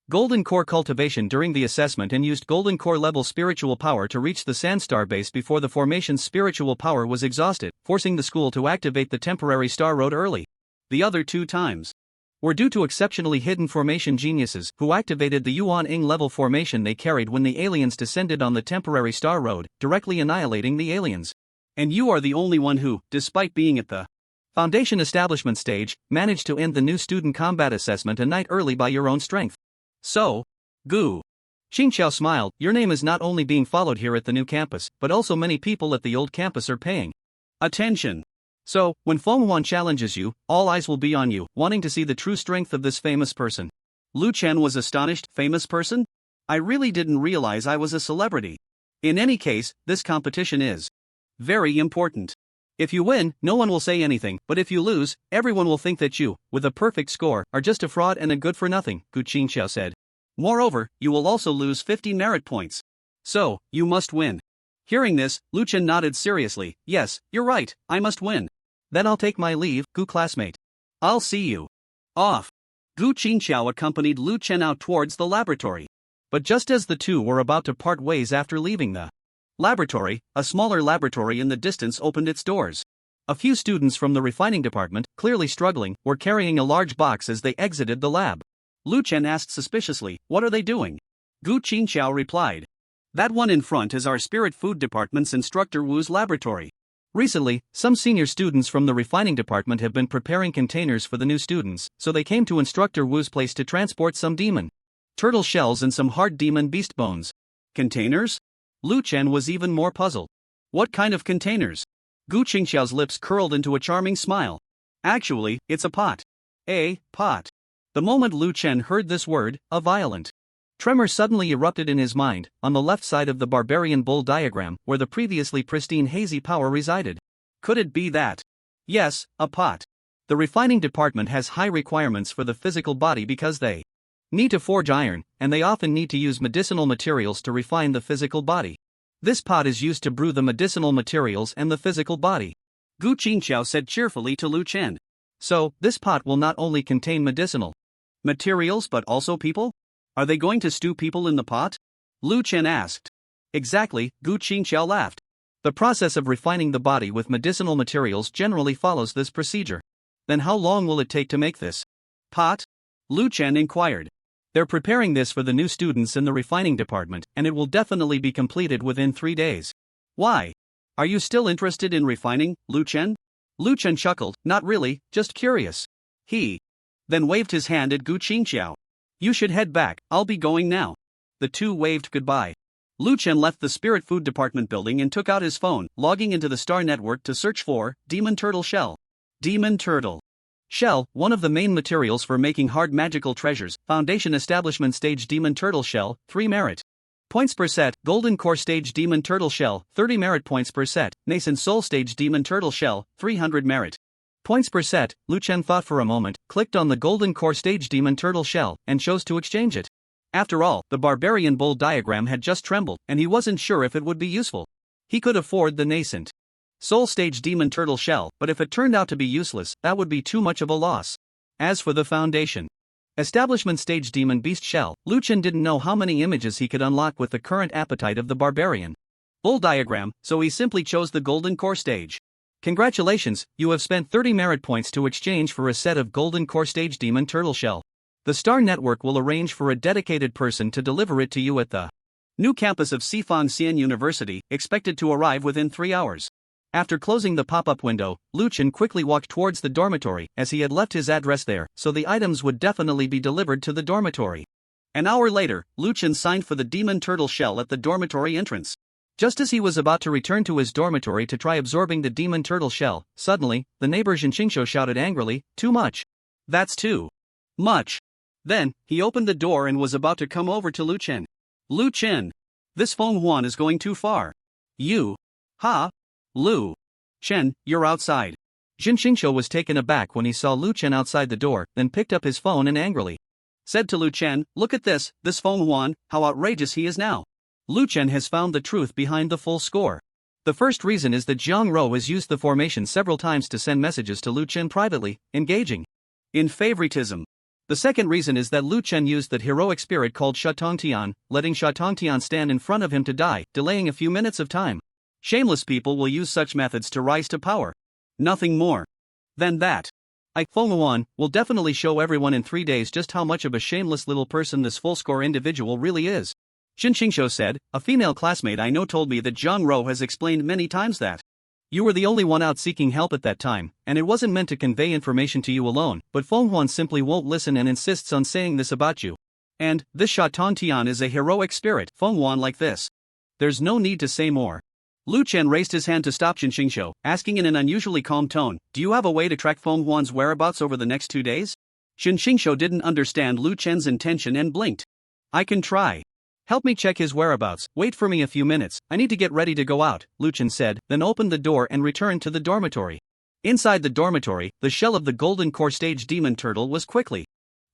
golden core cultivation during the assessment and used golden core level spiritual power to reach the Sandstar base before the formation's spiritual power was exhausted, forcing the school to activate the temporary star road early. The other 2 times were due to exceptionally hidden formation geniuses who activated the Yuan-Ing level formation they carried when the aliens descended on the temporary star road, directly annihilating the aliens. And you are the only one who, despite being at the foundation establishment stage, managed to end the new student combat assessment a night early by your own strength. So, Gu Qingxiao smiled, your name is not only being followed here at the new campus, but also many people at the old campus are paying attention. So, when Feng Huan challenges you, all eyes will be on you, wanting to see the true strength of this famous person. Lu Chen was astonished, famous person? I really didn't realize I was a celebrity. In any case, this competition is very important. If you win, no one will say anything, but if you lose, everyone will think that you, with a perfect score, are just a fraud and a good-for-nothing, Gu Qingxiao said. Moreover, you will also lose 50 merit points. So, you must win. Hearing this, Lu Chen nodded seriously, yes, you're right, I must win. Then I'll take my leave, Gu classmate. I'll see you off. Gu Qingxiao accompanied Lu Chen out towards the laboratory. But just as the two were about to part ways after leaving the laboratory, a smaller laboratory in the distance opened its doors. A few students from the refining department, clearly struggling, were carrying a large box as they exited the lab. Lu Chen asked suspiciously, what are they doing? Gu Qingxiao replied, that one in front is our spirit food department's instructor Wu's laboratory. Recently, some senior students from the refining department have been preparing containers for the new students, so they came to Instructor Wu's place to transport some demon turtle shells and some hard demon beast bones. Containers? Lu Chen was even more puzzled. What kind of containers? Gu Qingxiao's lips curled into a charming smile. Actually, it's a pot. A pot. The moment Lu Chen heard this word, a violent tremor suddenly erupted in his mind, on the left side of the barbarian bull diagram, where the previously pristine hazy power resided. Could it be that? Yes, a pot. The refining department has high requirements for the physical body because they need to forge iron, and they often need to use medicinal materials to refine the physical body. This pot is used to brew the medicinal materials and the physical body. Gu Qingxiao said cheerfully to Lu Chen. So, this pot will not only contain medicinal materials but also people? Are they going to stew people in the pot? Lu Chen asked. Exactly, Gu Qingxiao laughed. The process of refining the body with medicinal materials generally follows this procedure. Then how long will it take to make this pot? Lu Chen inquired. They're preparing this for the new students in the refining department, and it will definitely be completed within 3 days. Why? Are you still interested in refining, Lu Chen? Lu Chen chuckled, not really, just curious. He then waved his hand at Gu Qingqiao. You should head back, I'll be going now. The two waved goodbye. Lu Chen left the Spirit Food Department building and took out his phone, logging into the Star Network to search for Demon Turtle Shell. Demon Turtle Shell, one of the main materials for making hard magical treasures. Foundation Establishment Stage Demon Turtle Shell, 3 merit points per set. Golden Core Stage Demon Turtle Shell, 30 merit points per set. Nascent Soul Stage Demon Turtle Shell, 300 merit points per set. Lu Chen thought for a moment, clicked on the Golden Core Stage Demon Turtle Shell, and chose to exchange it. After all, the Barbarian Bull diagram had just trembled, and he wasn't sure if it would be useful. He could afford the Nascent Soul Stage Demon Turtle Shell, but if it turned out to be useless, that would be too much of a loss. As for the Foundation Establishment Stage Demon Beast Shell, Lu Chen didn't know how many images he could unlock with the current appetite of the Barbarian Bull diagram, so he simply chose the Golden Core Stage. Congratulations, you have spent 30 merit points to exchange for a set of Golden Core Stage Demon Turtle Shell. The Star Network will arrange for a dedicated person to deliver it to you at the new campus of Sifang Xian University, expected to arrive within 3 hours. After closing the pop-up window, Lu Chen quickly walked towards the dormitory, as he had left his address there, so the items would definitely be delivered to the dormitory. An hour later, Lu Chen signed for the Demon Turtle Shell at the dormitory entrance. Just as he was about to return to his dormitory to try absorbing the Demon Turtle Shell, suddenly, the neighbor Zhen Qingshou shouted angrily, "Too much. That's too much." Then, he opened the door and was about to come over to Lu Chen. Lu Chen, this Feng Huan is going too far. You. Ha? Lu Chen, you're outside. Zhen Qingshou was taken aback when he saw Lu Chen outside the door, then picked up his phone and angrily said to Lu Chen, "Look at this Feng Huan, how outrageous he is now." Lu Chen has found the truth behind the full score. The first reason is that Jiang Rou has used the formation several times to send messages to Lu Chen privately, engaging in favoritism. The second reason is that Lu Chen used that heroic spirit called Sha Tongtian, letting Sha Tongtian stand in front of him to die, delaying a few minutes of time. Shameless people will use such methods to rise to power. Nothing more than that. Feng Huan will definitely show everyone in 3 days just how much of a shameless little person this full-score individual really is. Zhen Qingshou said, a female classmate I know told me that Jiang Rou has explained many times that you were the only one out seeking help at that time, and it wasn't meant to convey information to you alone, but Feng Huan simply won't listen and insists on saying this about you. And, this Sha Tongtian is a heroic spirit, Feng Huan like this. There's no need to say more. Lu Chen raised his hand to stop Zhen Qingshou, asking in an unusually calm tone, do you have a way to track Feng Huan's whereabouts over the next 2 days? Zhen Qingshou didn't understand Lu Chen's intention and blinked. I can try. Help me check his whereabouts, wait for me a few minutes, I need to get ready to go out, Lu Chen said, then opened the door and returned to the dormitory. Inside the dormitory, the shell of the Golden Core Stage Demon Turtle was quickly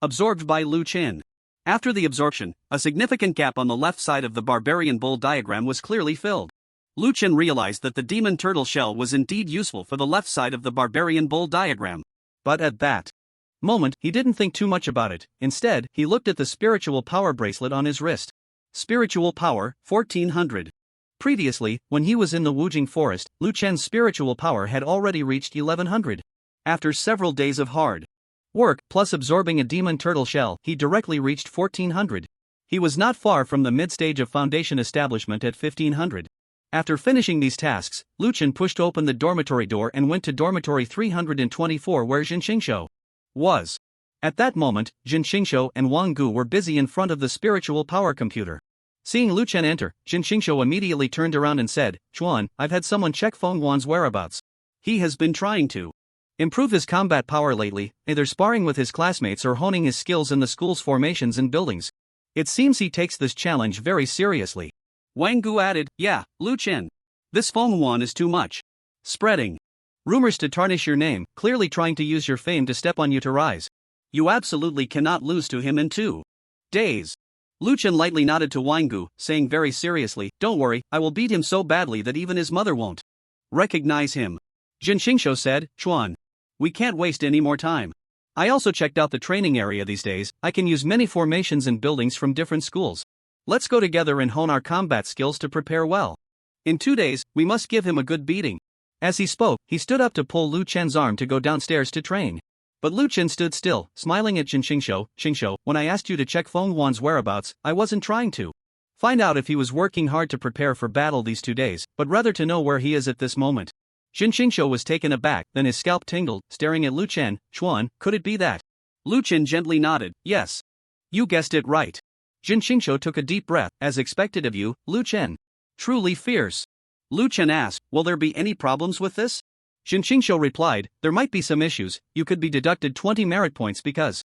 absorbed by Lu Chen. After the absorption, a significant gap on the left side of the Barbarian Bull diagram was clearly filled. Lu Chen realized that the Demon Turtle shell was indeed useful for the left side of the Barbarian Bull diagram. But at that moment, he didn't think too much about it. Instead, he looked at the spiritual power bracelet on his wrist. Spiritual power, 1400. Previously, when he was in the Wujing forest, Lu Chen's spiritual power had already reached 1100. After several days of hard work, plus absorbing a demon turtle shell, he directly reached 1400. He was not far from the mid-stage of foundation establishment at 1500. After finishing these tasks, Lu Chen pushed open the dormitory door and went to dormitory 324 where Zhen Qingshou was. At that moment, Zhen Qingshou and Wang Gu were busy in front of the spiritual power computer. Seeing Lu Chen enter, Zhen Qingshou immediately turned around and said, Chuan, I've had someone check Feng Huan's whereabouts. He has been trying to improve his combat power lately, either sparring with his classmates or honing his skills in the school's formations and buildings. It seems he takes this challenge very seriously. Wang Gu added, yeah, Lu Chen. This Feng Huan is too much. Spreading rumors to tarnish your name, clearly trying to use your fame to step on you to rise. You absolutely cannot lose to him in 2 days. Lu Chen lightly nodded to Wang Gu, saying very seriously, don't worry, I will beat him so badly that even his mother won't recognize him. Zhen Qingshou said, Chuan, we can't waste any more time. I also checked out the training area these days. I can use many formations and buildings from different schools. Let's go together and hone our combat skills to prepare well. In 2 days, we must give him a good beating. As he spoke, he stood up to pull Lu Chen's arm to go downstairs to train. But Lu Chen stood still, smiling at Xingqiu, when I asked you to check Feng Huan's whereabouts, I wasn't trying to find out if he was working hard to prepare for battle these 2 days, but rather to know where he is at this moment. Xingqiu was taken aback, then his scalp tingled, staring at Lu Chen. Chuan, could it be that? Lu Chen gently nodded, yes. You guessed it right. Xingqiu took a deep breath, as expected of you, Lu Chen. Truly fierce. Lu Chen asked, will there be any problems with this? Xingqiu replied, there might be some issues, you could be deducted 20 merit points because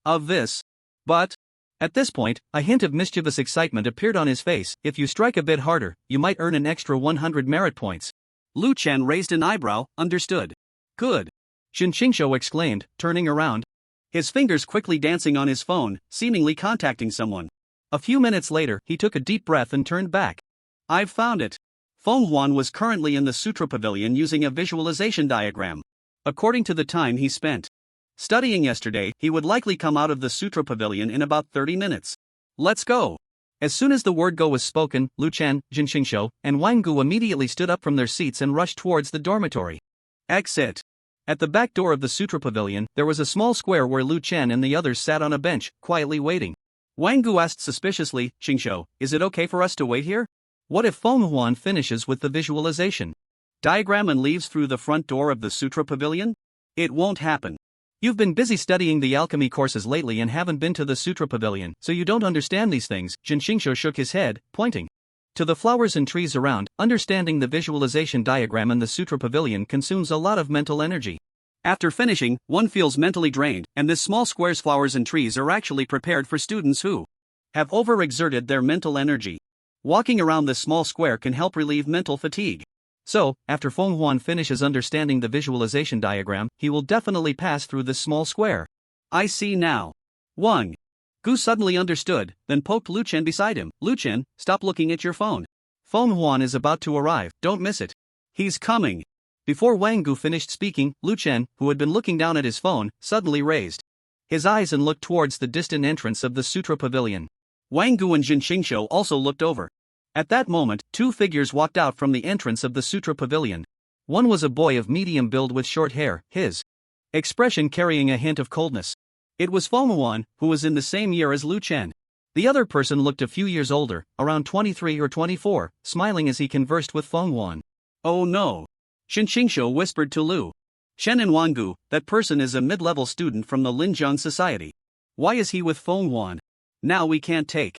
of this. But at this point, a hint of mischievous excitement appeared on his face, if you strike a bit harder, you might earn an extra 100 merit points. Lu Chen raised an eyebrow, understood. Good. Xingqiu exclaimed, turning around. His fingers quickly dancing on his phone, seemingly contacting someone. A few minutes later, he took a deep breath and turned back. I've found it. Feng Huan was currently in the Sutra Pavilion using a visualization diagram. According to the time he spent studying yesterday, he would likely come out of the Sutra Pavilion in about 30 minutes. Let's go. As soon as the word go was spoken, Lu Chen, Xingqiu, and Wang Gu immediately stood up from their seats and rushed towards the dormitory. Exit. At the back door of the Sutra Pavilion, there was a small square where Lu Chen and the others sat on a bench, quietly waiting. Wang Gu asked suspiciously, Xingqiu, is it okay for us to wait here? What if Feng Huan finishes with the visualization diagram and leaves through the front door of the Sutra Pavilion? It won't happen. You've been busy studying the alchemy courses lately and haven't been to the Sutra Pavilion, so you don't understand these things. Xingqiu shook his head, pointing to the flowers and trees around. Understanding the visualization diagram in the Sutra Pavilion consumes a lot of mental energy. After finishing, one feels mentally drained, and this small square's flowers and trees are actually prepared for students who have overexerted their mental energy. Walking around this small square can help relieve mental fatigue. So, after Feng Huan finishes understanding the visualization diagram, he will definitely pass through this small square. I see now. Wang Gu suddenly understood, then poked Lu Chen beside him. Lu Chen, stop looking at your phone. Feng Huan is about to arrive, don't miss it. He's coming. Before Wang Gu finished speaking, Lu Chen, who had been looking down at his phone, suddenly raised his eyes and looked towards the distant entrance of the Sutra Pavilion. Wang Gu and Xingqiu also looked over. At that moment, two figures walked out from the entrance of the Sutra Pavilion. One was a boy of medium build with short hair, his expression carrying a hint of coldness. It was Feng Huan, who was in the same year as Lu Chen. The other person looked a few years older, around 23 or 24, smiling as he conversed with Feng Huan. Oh no. Xingqiu whispered to Lu Chen and Wang Gu, that person is a mid-level student from the Linjiang Society. Why is he with Feng Huan? Now we can't take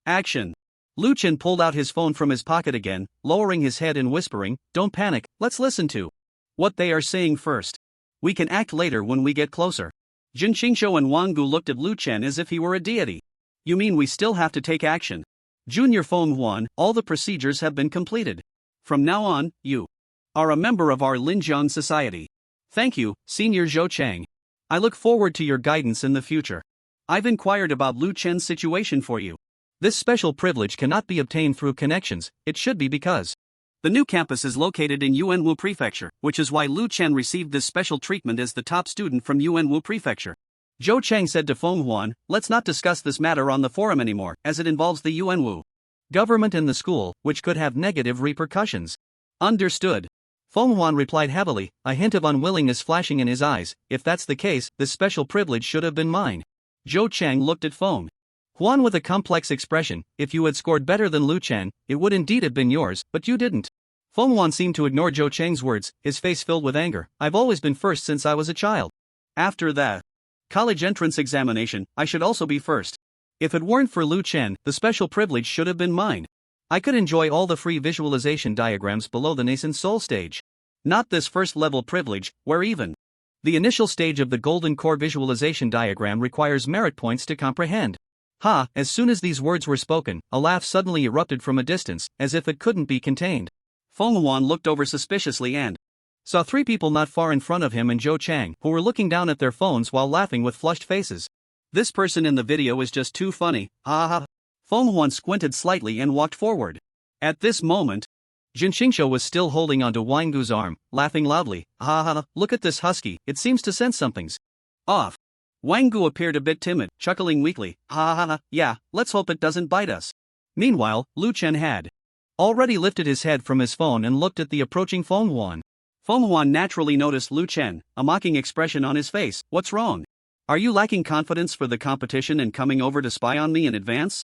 action. Lu Chen pulled out his phone from his pocket again, lowering his head and whispering, don't panic, let's listen to what they are saying first. We can act later when we get closer. Xingqiu and Wang Gu looked at Lu Chen as if he were a deity. You mean we still have to take action? Junior Feng Huan, all the procedures have been completed. From now on, you are a member of our Linjiang Society. Thank you, Senior Zhou Chang. I look forward to your guidance in the future. I've inquired about Lu Chen's situation for you. This special privilege cannot be obtained through connections, it should be because the new campus is located in Yuanwu Prefecture, which is why Lu Chen received this special treatment as the top student from Yuanwu Prefecture. Zhou Chang said to Feng Huan, let's not discuss this matter on the forum anymore, as it involves the Yuanwu government and the school, which could have negative repercussions. Understood. Feng Huan replied heavily, a hint of unwillingness flashing in his eyes. If that's the case, this special privilege should have been mine. Zhou Chang looked at Feng Huan with a complex expression. If you had scored better than Lu Chen, it would indeed have been yours, but you didn't. Feng Huan seemed to ignore Zhou Chang's words, his face filled with anger. I've always been first since I was a child. After the college entrance examination, I should also be first. If it weren't for Lu Chen, the special privilege should have been mine. I could enjoy all the free visualization diagrams below the nascent soul stage. Not this first-level privilege, where even the initial stage of the golden core visualization diagram requires merit points to comprehend. Ha! As soon as these words were spoken, a laugh suddenly erupted from a distance, as if it couldn't be contained. Feng Huan looked over suspiciously and saw three people not far in front of him and Zhou Chang, who were looking down at their phones while laughing with flushed faces. This person in the video is just too funny, ha ha ha. Feng Huan squinted slightly and walked forward. At this moment, Xingqiu was still holding onto Wang Gu's arm, laughing loudly, ha ha ha, look at this husky, it seems to sense something's off. Wang Gu appeared a bit timid, chuckling weakly, ha ha ha, yeah, let's hope it doesn't bite us. Meanwhile, Lu Chen had already lifted his head from his phone and looked at the approaching Feng Huan. Feng Huan naturally noticed Lu Chen, a mocking expression on his face. What's wrong? Are you lacking confidence for the competition and coming over to spy on me in advance?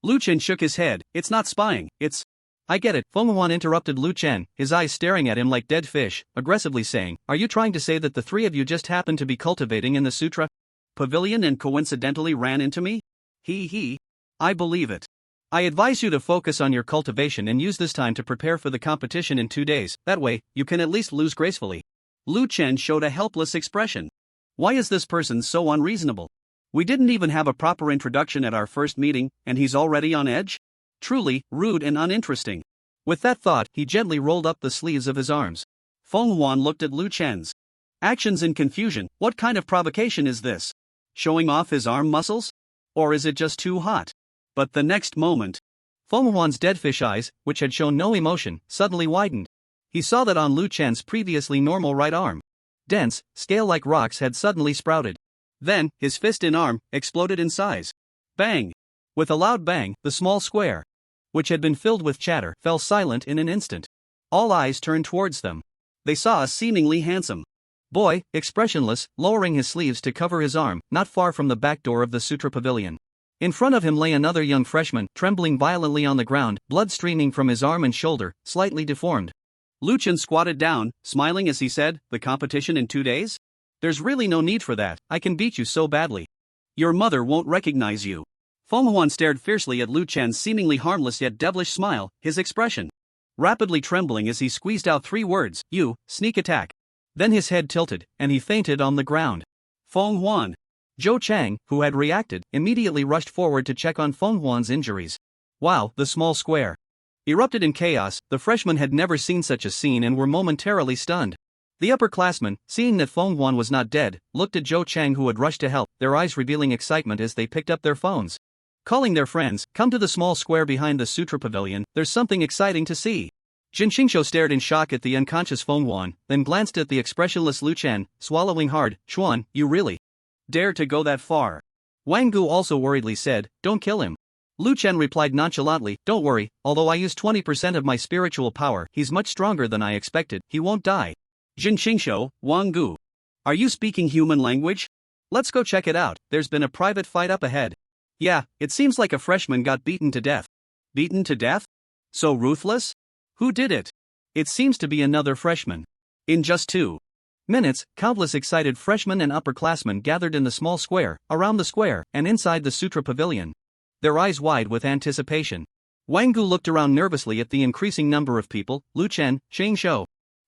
Lu Chen shook his head. It's not spying, it's... I get it, Feng Huan interrupted Lu Chen, his eyes staring at him like dead fish, aggressively saying, are you trying to say that the three of you just happened to be cultivating in the sutra pavilion and coincidentally ran into me? I believe it. I advise you to focus on your cultivation and use this time to prepare for the competition in 2 days, that way, you can at least lose gracefully. Lu Chen showed a helpless expression. Why is this person so unreasonable? We didn't even have a proper introduction at our first meeting, and he's already on edge? Truly, rude and uninteresting. With that thought, he gently rolled up the sleeves of his arms. Feng Huan looked at Lu Chen's actions in confusion. What kind of provocation is this? Showing off his arm muscles? Or is it just too hot? But the next moment, Feng Huan's deadfish eyes, which had shown no emotion, suddenly widened. He saw that on Lu Chen's previously normal right arm, dense, scale-like rocks had suddenly sprouted. Then, his fist and arm exploded in size. Bang! With a loud bang, the small square, which had been filled with chatter, fell silent in an instant. All eyes turned towards them. They saw a seemingly handsome boy, expressionless, lowering his sleeves to cover his arm, not far from the back door of the sutra pavilion. In front of him lay another young freshman, trembling violently on the ground, blood streaming from his arm and shoulder, slightly deformed. Lu Chen squatted down, smiling as he said, the competition in 2 days? There's really no need for that, I can beat you so badly. Your mother won't recognize you. Feng Huan stared fiercely at Lu Chen's seemingly harmless yet devilish smile, his expression rapidly trembling as he squeezed out 3 words, you, sneak attack. Then his head tilted, and he fainted on the ground. Feng Huan. Zhou Chang, who had reacted, immediately rushed forward to check on Feng Huan's injuries. Wow, the small square erupted in chaos. The freshmen had never seen such a scene and were momentarily stunned. The upperclassmen, seeing that Feng Huan was not dead, looked at Zhou Chang who had rushed to help, their eyes revealing excitement as they picked up their phones. Calling their friends, come to the small square behind the sutra pavilion, there's something exciting to see. Jin Qingshou stared in shock at the unconscious Feng Huan, then glanced at the expressionless Lu Chen, swallowing hard. Xuan, you really dare to go that far? Wang Gu also worriedly said, don't kill him. Lu Chen replied nonchalantly, don't worry, although I used 20% of my spiritual power, he's much stronger than I expected, he won't die. Jin Qingshou, Wang Gu. Are you speaking human language? Let's go check it out, there's been a private fight up ahead. Yeah, it seems like a freshman got beaten to death. Beaten to death? So ruthless? Who did it? It seems to be another freshman. In just 2 minutes, countless excited freshmen and upperclassmen gathered in the small square, around the square, and inside the sutra pavilion. Their eyes wide with anticipation. Wang Gu looked around nervously at the increasing number of people. Lu Chen, Qingshou.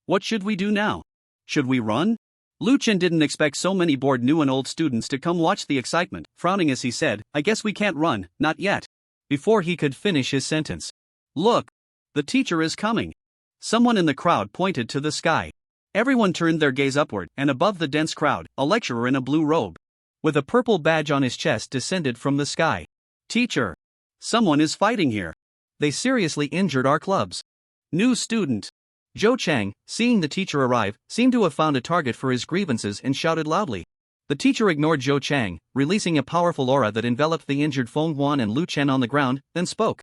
What should we do now? Should we run? Lu Chen didn't expect so many bored new and old students to come watch the excitement, frowning as he said, I guess we can't run, not yet. Before he could finish his sentence. Look! The teacher is coming. Someone in the crowd pointed to the sky. Everyone turned their gaze upward, and above the dense crowd, a lecturer in a blue robe, with a purple badge on his chest, descended from the sky. Teacher! Someone is fighting here. They seriously injured our clubs. New student. Zhou Chang, seeing the teacher arrive, seemed to have found a target for his grievances and shouted loudly. The teacher ignored Zhou Chang, releasing a powerful aura that enveloped the injured Feng Huan and Lu Chen on the ground, then spoke.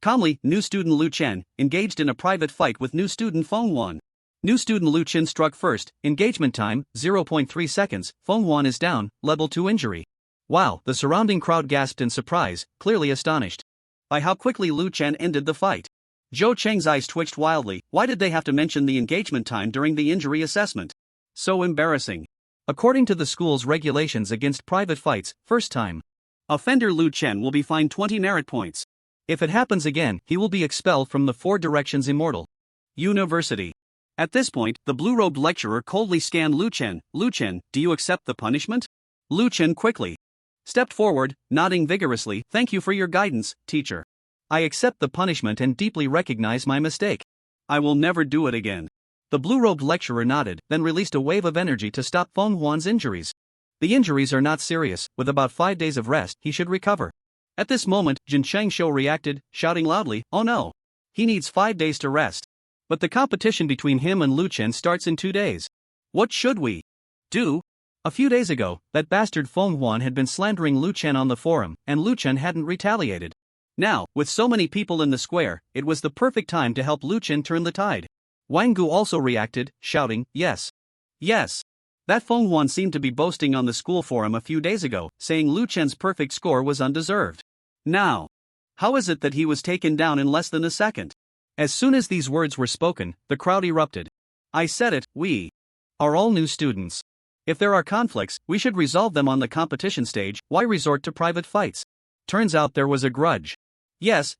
Calmly, new student Lu Chen, engaged in a private fight with new student Feng Huan. New student Lu Chen struck first, engagement time, 0.3 seconds, Feng Huan is down, level 2 injury. Wow, the surrounding crowd gasped in surprise, clearly astonished by how quickly Lu Chen ended the fight. Zhou Cheng's eyes twitched wildly. Why did they have to mention the engagement time during the injury assessment? So embarrassing. According to the school's regulations against private fights, first time offender Lu Chen will be fined 20 merit points. If it happens again, he will be expelled from the 4 Directions Immortal University. At this point, the blue-robed lecturer coldly scanned Lu Chen. Lu Chen, do you accept the punishment? Lu Chen quickly stepped forward, nodding vigorously. Thank you for your guidance, teacher. I accept the punishment and deeply recognize my mistake. I will never do it again. The blue-robed lecturer nodded, then released a wave of energy to stop Feng Huan's injuries. The injuries are not serious, with about 5 days of rest, he should recover. At this moment, Jin Qingshou reacted, shouting loudly, oh no! He needs 5 days to rest. But the competition between him and Lu Chen starts in 2 days. What should we do? A few days ago, that bastard Feng Huan had been slandering Lu Chen on the forum, and Lu Chen hadn't retaliated. Now, with so many people in the square, it was the perfect time to help Lu Chen turn the tide. Wang Gu also reacted, shouting, yes. Yes. That Feng Huan seemed to be boasting on the school forum a few days ago, saying Lu Chen's perfect score was undeserved. Now, how is it that he was taken down in less than a second? As soon as these words were spoken, the crowd erupted. I said it, we are all new students. If there are conflicts, we should resolve them on the competition stage, why resort to private fights? Turns out there was a grudge. Yes.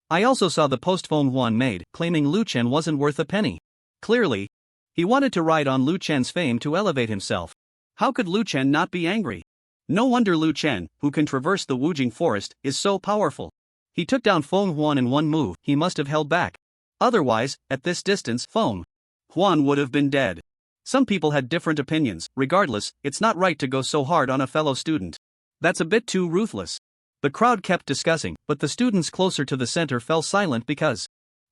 I also saw the post Feng Huan made, claiming Lu Chen wasn't worth a penny. Clearly, he wanted to ride on Lu Chen's fame to elevate himself. How could Lu Chen not be angry? No wonder Lu Chen, who can traverse the Wujing forest, is so powerful. He took down Feng Huan in one move, he must have held back. Otherwise, at this distance, Feng Huan would have been dead. Some people had different opinions. Regardless, it's not right to go so hard on a fellow student. That's a bit too ruthless. The crowd kept discussing, but the students closer to the center fell silent because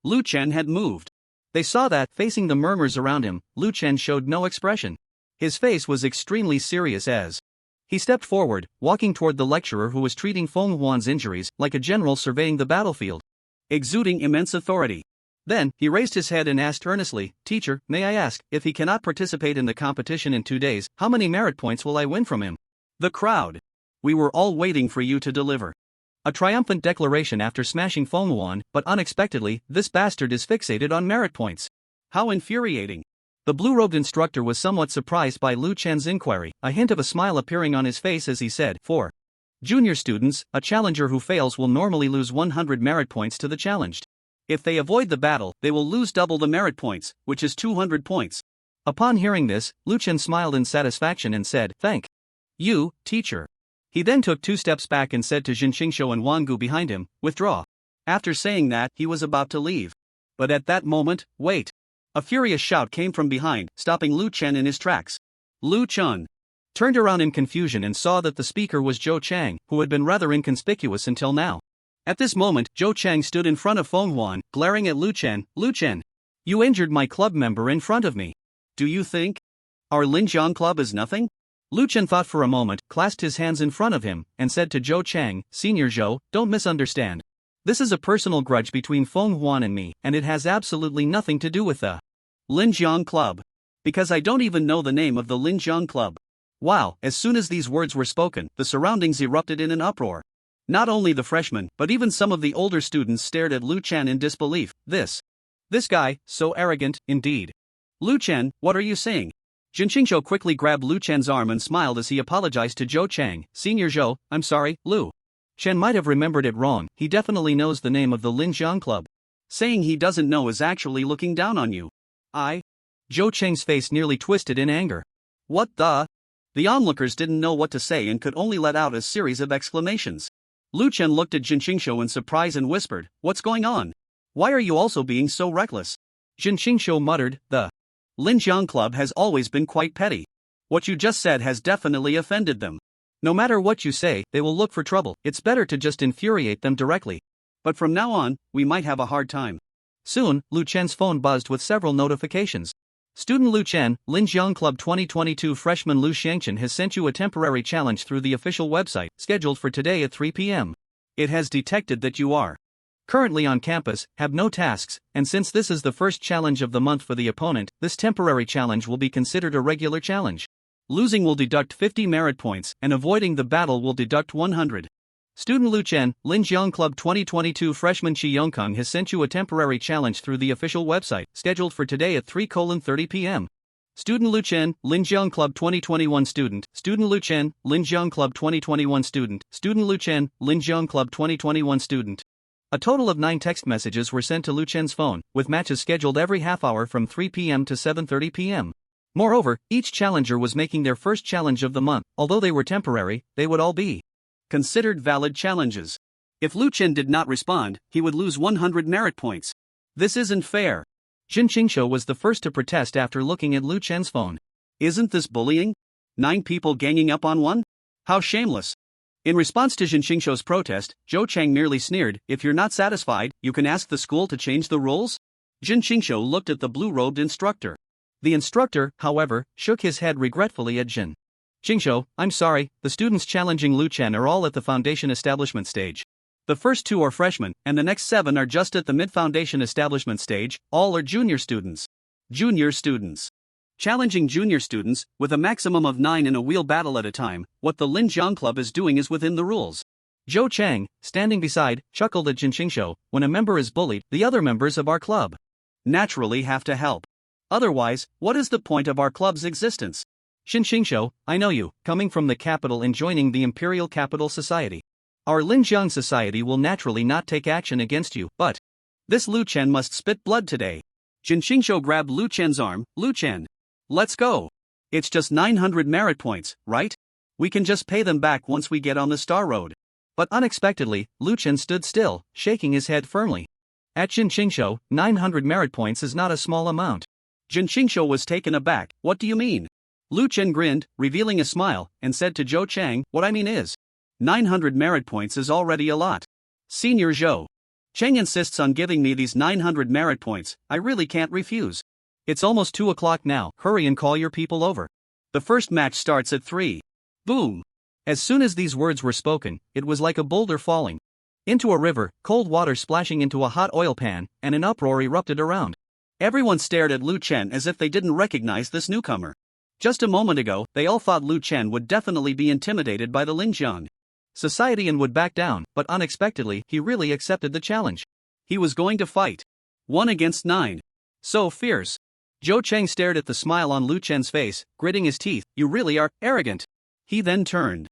Lu Chen had moved. They saw that, facing the murmurs around him, Lu Chen showed no expression. His face was extremely serious as he stepped forward, walking toward the lecturer who was treating Feng Huan's injuries like a general surveying the battlefield, exuding immense authority. Then, he raised his head and asked earnestly, Teacher, may I ask, if he cannot participate in the competition in 2 days, how many merit points will I win from him? The crowd. We were all waiting for you to deliver a triumphant declaration after smashing Feng Huan, but unexpectedly, this bastard is fixated on merit points. How infuriating. The blue-robed instructor was somewhat surprised by Lu Chen's inquiry, a hint of a smile appearing on his face as he said, For junior students, a challenger who fails will normally lose 100 merit points to the challenged. If they avoid the battle, they will lose double the merit points, which is 200 points. Upon hearing this, Lu Chen smiled in satisfaction and said, Thank you, teacher. He then took 2 steps back and said to Jin Qingshou and Wang Gu behind him, Withdraw. After saying that, he was about to leave. But at that moment, wait. A furious shout came from behind, stopping Lu Chen in his tracks. Lu Chen turned around in confusion and saw that the speaker was Zhou Chang, who had been rather inconspicuous until now. At this moment, Zhou Chang stood in front of Feng Huan, glaring at Lu Chen, you injured my club member in front of me. Do you think our Linjiang club is nothing? Lu Chen thought for a moment, clasped his hands in front of him, and said to Zhou Chang, Senior Zhou, don't misunderstand. This is a personal grudge between Feng Huan and me, and it has absolutely nothing to do with the Linjiang club. Because I don't even know the name of the Linjiang club. Wow, as soon as these words were spoken, the surroundings erupted in an uproar. Not only the freshmen, but even some of the older students stared at Lu Chen in disbelief. This guy, so arrogant, indeed. Lu Chen, what are you saying? Jin Qingshou quickly grabbed Lu Chen's arm and smiled as he apologized to Zhou Chang. Senior Zhou, I'm sorry, Lu Chen might have remembered it wrong, he definitely knows the name of the Linjiang club. Saying he doesn't know is actually looking down on you. Zhou Cheng's face nearly twisted in anger. What the? The onlookers didn't know what to say and could only let out a series of exclamations. Lu Chen looked at Jin Qingshou in surprise and whispered, What's going on? Why are you also being so reckless? Jin Qingshou muttered, The Linjiang club has always been quite petty. What you just said has definitely offended them. No matter what you say, they will look for trouble. It's better to just infuriate them directly. But from now on, we might have a hard time. Soon, Lu Chen's phone buzzed with several notifications. Student Lu Chen, Linjiang Club 2022 freshman Lu Xiangchen has sent you a temporary challenge through the official website, scheduled for today at 3 p.m. It has detected that you are currently on campus, have no tasks, and since this is the first challenge of the month for the opponent, this temporary challenge will be considered a regular challenge. Losing will deduct 50 merit points, and avoiding the battle will deduct 100. Student Lu Chen, Linjiang Club 2022 freshman Chi Yongkang has sent you a temporary challenge through the official website, scheduled for today at 3:30 p.m. Student Lu Chen, Linjiang Club 2021 student, Student Lu Chen, Linjiang Club 2021 student, Student Lu Chen, Linjiang Club 2021 student. A total of 9 text messages were sent to Lu Chen's phone, with matches scheduled every half hour from 3 p.m. to 7:30 p.m. Moreover, each challenger was making their first challenge of the month. Although they were temporary, they would all be considered valid challenges. If Lu Chen did not respond, he would lose 100 merit points. This isn't fair. Jin Qingshou was the first to protest after looking at Lu Chen's phone. Isn't this bullying? 9 people ganging up on one? How shameless. In response to Jin Qingshou's protest, Zhou Chang merely sneered, If you're not satisfied, you can ask the school to change the rules? Jin Qingshou looked at the blue-robed instructor. The instructor, however, shook his head regretfully at Jin Qingshou, I'm sorry, the students challenging Lu Chen are all at the foundation establishment stage. The first 2 are freshmen, and the next 7 are just at the mid-foundation establishment stage, all are junior students. Junior students. Challenging junior students, with a maximum of 9 in a wheel battle at a time, what the Linjiang Club is doing is within the rules. Zhou Chang, standing beside, chuckled at Jin Xingshou. When a member is bullied, the other members of our club naturally have to help. Otherwise, what is the point of our club's existence? Jin Xingshou, I know you, coming from the capital and joining the Imperial Capital Society. Our Linjiang Society will naturally not take action against you, but this Lu Chen must spit blood today. Jin Xingshou grabbed Lu Chen's arm. Lu Chen, let's go. It's just 900 merit points, right? We can just pay them back once we get on the Star Road. But unexpectedly, Lu Chen stood still, shaking his head firmly. At Jin Xingshou, 900 merit points is not a small amount. Jin Xingshou was taken aback. What do you mean? Lu Chen grinned, revealing a smile, and said to Zhou Chang, what I mean is 900 merit points is already a lot. Senior Zhou Chang insists on giving me these 900 merit points, I really can't refuse. It's almost 2 o'clock now, hurry and call your people over. The first match starts at 3. Boom! As soon as these words were spoken, it was like a boulder falling into a river, cold water splashing into a hot oil pan, and an uproar erupted around. Everyone stared at Lu Chen as if they didn't recognize this newcomer. Just a moment ago, they all thought Lu Chen would definitely be intimidated by the Linjiang Society and would back down, but unexpectedly, he really accepted the challenge. He was going to fight. 1 against 9. So fierce. Zhou Chang stared at the smile on Lu Chen's face, gritting his teeth. You really are arrogant. He then turned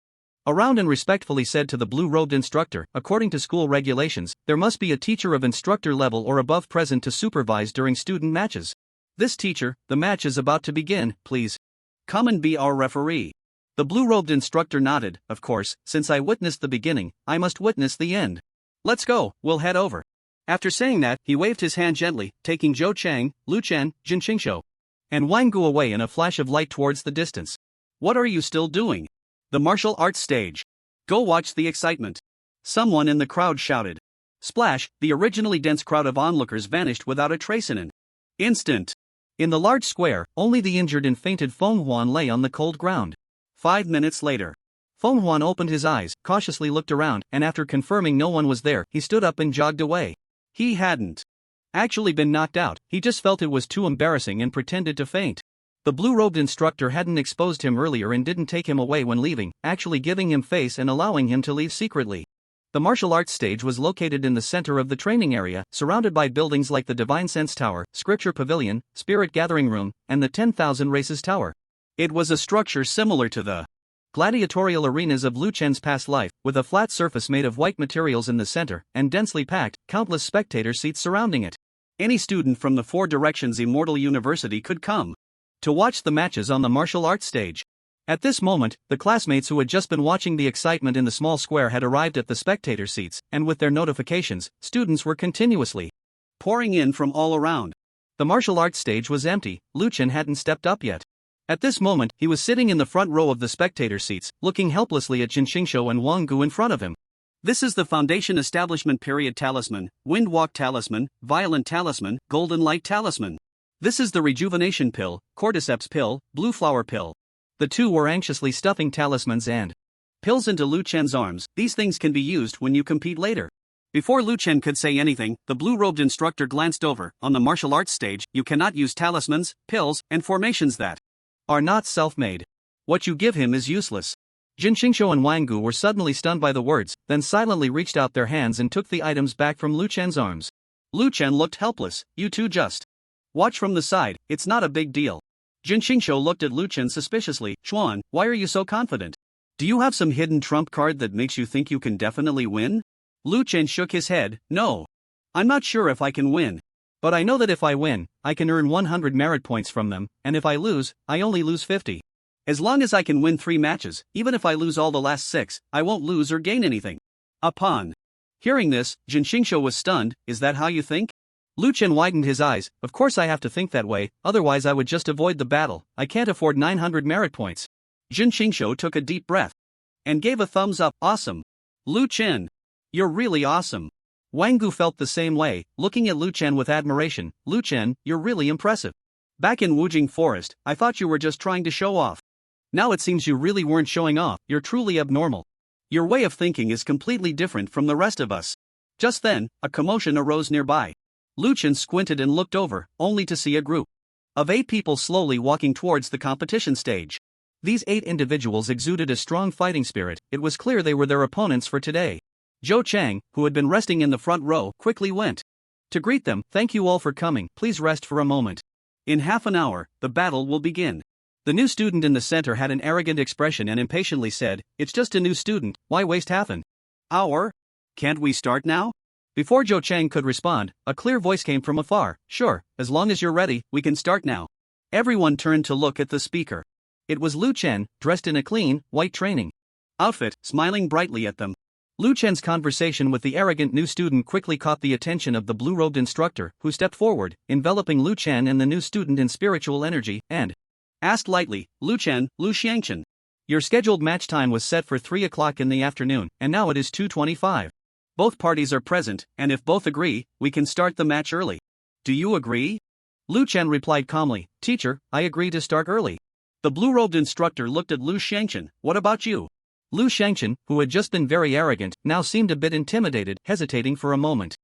around and respectfully said to the blue-robed instructor, according to school regulations, there must be a teacher of instructor level or above present to supervise during student matches. This teacher, the match is about to begin, please come and be our referee. The blue-robed instructor nodded. Of course, since I witnessed the beginning, I must witness the end. Let's go, we'll head over. After saying that, he waved his hand gently, taking Zhou Chang, Lu Chen, Jin Xingshou, and Wang Gu away in a flash of light towards the distance. What are you still doing? The martial arts stage. Go watch the excitement. Someone in the crowd shouted. Splash, the originally dense crowd of onlookers vanished without a trace in an instant. In the large square, only the injured and fainted Feng Huan lay on the cold ground. 5 minutes later. Feng Huan opened his eyes, cautiously looked around, and after confirming no one was there, he stood up and jogged away. He hadn't actually been knocked out, he just felt it was too embarrassing and pretended to faint. The blue-robed instructor hadn't exposed him earlier and didn't take him away when leaving, actually giving him face and allowing him to leave secretly. The martial arts stage was located in the center of the training area, surrounded by buildings like the Divine Sense Tower, Scripture Pavilion, Spirit Gathering Room, and the 10,000 Races Tower. It was a structure similar to the gladiatorial arenas of Lu Chen's past life, with a flat surface made of white materials in the center, and densely packed, countless spectator seats surrounding it. Any student from the 4 Directions Immortal University could come to watch the matches on the martial arts stage. At this moment, the classmates who had just been watching the excitement in the small square had arrived at the spectator seats, and with their notifications, students were continuously pouring in from all around. The martial arts stage was empty. Lu Chen hadn't stepped up yet. At this moment, he was sitting in the front row of the spectator seats, looking helplessly at Jin Xingshou and Wang Gu in front of him. This is the Foundation Establishment Period Talisman, Windwalk Talisman, Violent Talisman, Golden Light Talisman. This is the Rejuvenation Pill, Cordyceps Pill, Blue Flower Pill. The two were anxiously stuffing talismans and pills into Lu Chen's arms. These things can be used when you compete later. Before Lu Chen could say anything, the blue-robed instructor glanced over. On the martial arts stage, you cannot use talismans, pills, and formations that are not self-made. What you give him is useless. Jin Xingshou and Wang Gu were suddenly stunned by the words, then silently reached out their hands and took the items back from Lu Chen's arms. Lu Chen looked helpless. You two just watch from the side, it's not a big deal. Jin Xingshou looked at Lu Chen suspiciously. Chuan, why are you so confident? Do you have some hidden trump card that makes you think you can definitely win? Lu Chen shook his head. No. I'm not sure if I can win. But I know that if I win, I can earn 100 merit points from them, and if I lose, I only lose 50. As long as I can win 3 matches, even if I lose all the last 6, I won't lose or gain anything. Upon hearing this, Jin Xingshou was stunned. Is that how you think? Lu Chen widened his eyes. Of course I have to think that way, otherwise I would just avoid the battle. I can't afford 900 merit points. Jin Xingshou took a deep breath and gave a thumbs up. Awesome. Lu Chen, you're really awesome. Wang Gu felt the same way, looking at Lu Chen with admiration. Lu Chen, you're really impressive. Back in Wujing Forest, I thought you were just trying to show off. Now it seems you really weren't showing off. You're truly abnormal. Your way of thinking is completely different from the rest of us. Just then, a commotion arose nearby. Lu Chen squinted and looked over, only to see a group of 8 people slowly walking towards the competition stage. These 8 individuals exuded a strong fighting spirit. It was clear they were their opponents for today. Zhou Chang, who had been resting in the front row, quickly went to greet them. "Thank you all for coming, please rest for a moment. In half an hour, the battle will begin." The new student in the center had an arrogant expression and impatiently said, "It's just a new student, why waste half an hour? Can't we start now?" Before Zhou Chang could respond, a clear voice came from afar, "Sure, as long as you're ready, we can start now." Everyone turned to look at the speaker. It was Lu Chen, dressed in a clean, white training outfit, smiling brightly at them. Lu Chen's conversation with the arrogant new student quickly caught the attention of the blue-robed instructor, who stepped forward, enveloping Lu Chen and the new student in spiritual energy, and asked lightly, "Lu Chen, Lu Xiangchen. Your scheduled match time was set for 3 o'clock in the afternoon, and now it is 2:25. Both parties are present, and if both agree, we can start the match early. Do you agree?" Lu Chen replied calmly, "Teacher, I agree to start early." The blue-robed instructor looked at Lu Xiangchen, "What about you?" Lu Xiangchen, who had just been very arrogant, now seemed a bit intimidated, hesitating for a moment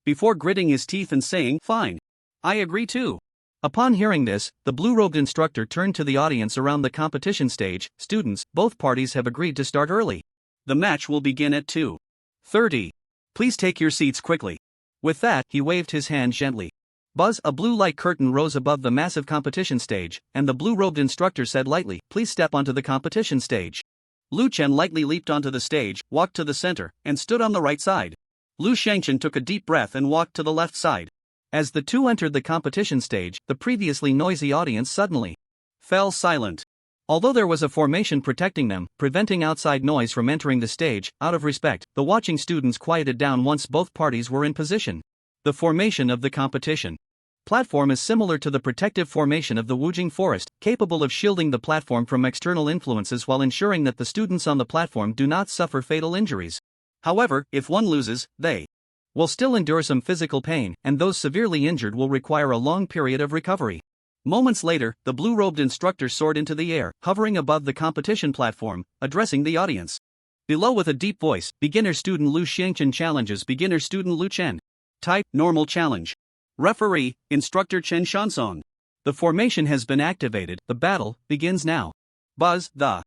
before gritting his teeth and saying, "Fine. I agree too." Upon hearing this, the blue-robed instructor turned to the audience around the competition stage. "Students, both parties have agreed to start early. The match will begin at 2:30. Please take your seats quickly." With that, he waved his hand gently. Buzz, a blue light curtain rose above the massive competition stage, and the blue-robed instructor said lightly, "Please step onto the competition stage." Lu Chen lightly leaped onto the stage, walked to the center, and stood on the right side. Lu Xiangchen took a deep breath and walked to the left side. As the two entered the competition stage, the previously noisy audience suddenly fell silent. Although there was a formation protecting them, preventing outside noise from entering the stage, out of respect, the watching students quieted down once both parties were in position. The formation of the competition platform is similar to the protective formation of the Wujing forest, capable of shielding the platform from external influences while ensuring that the students on the platform do not suffer fatal injuries. However, if one loses, they will still endure some physical pain, and those severely injured will require a long period of recovery. Moments later, the blue-robed instructor soared into the air, hovering above the competition platform, addressing the audience. Below with a deep voice, beginner student Lu Xiangchen challenges beginner student Lu Chen. Type, normal challenge. Referee, Instructor Chen Shansong. The formation has been activated, the battle begins now. Buzz, the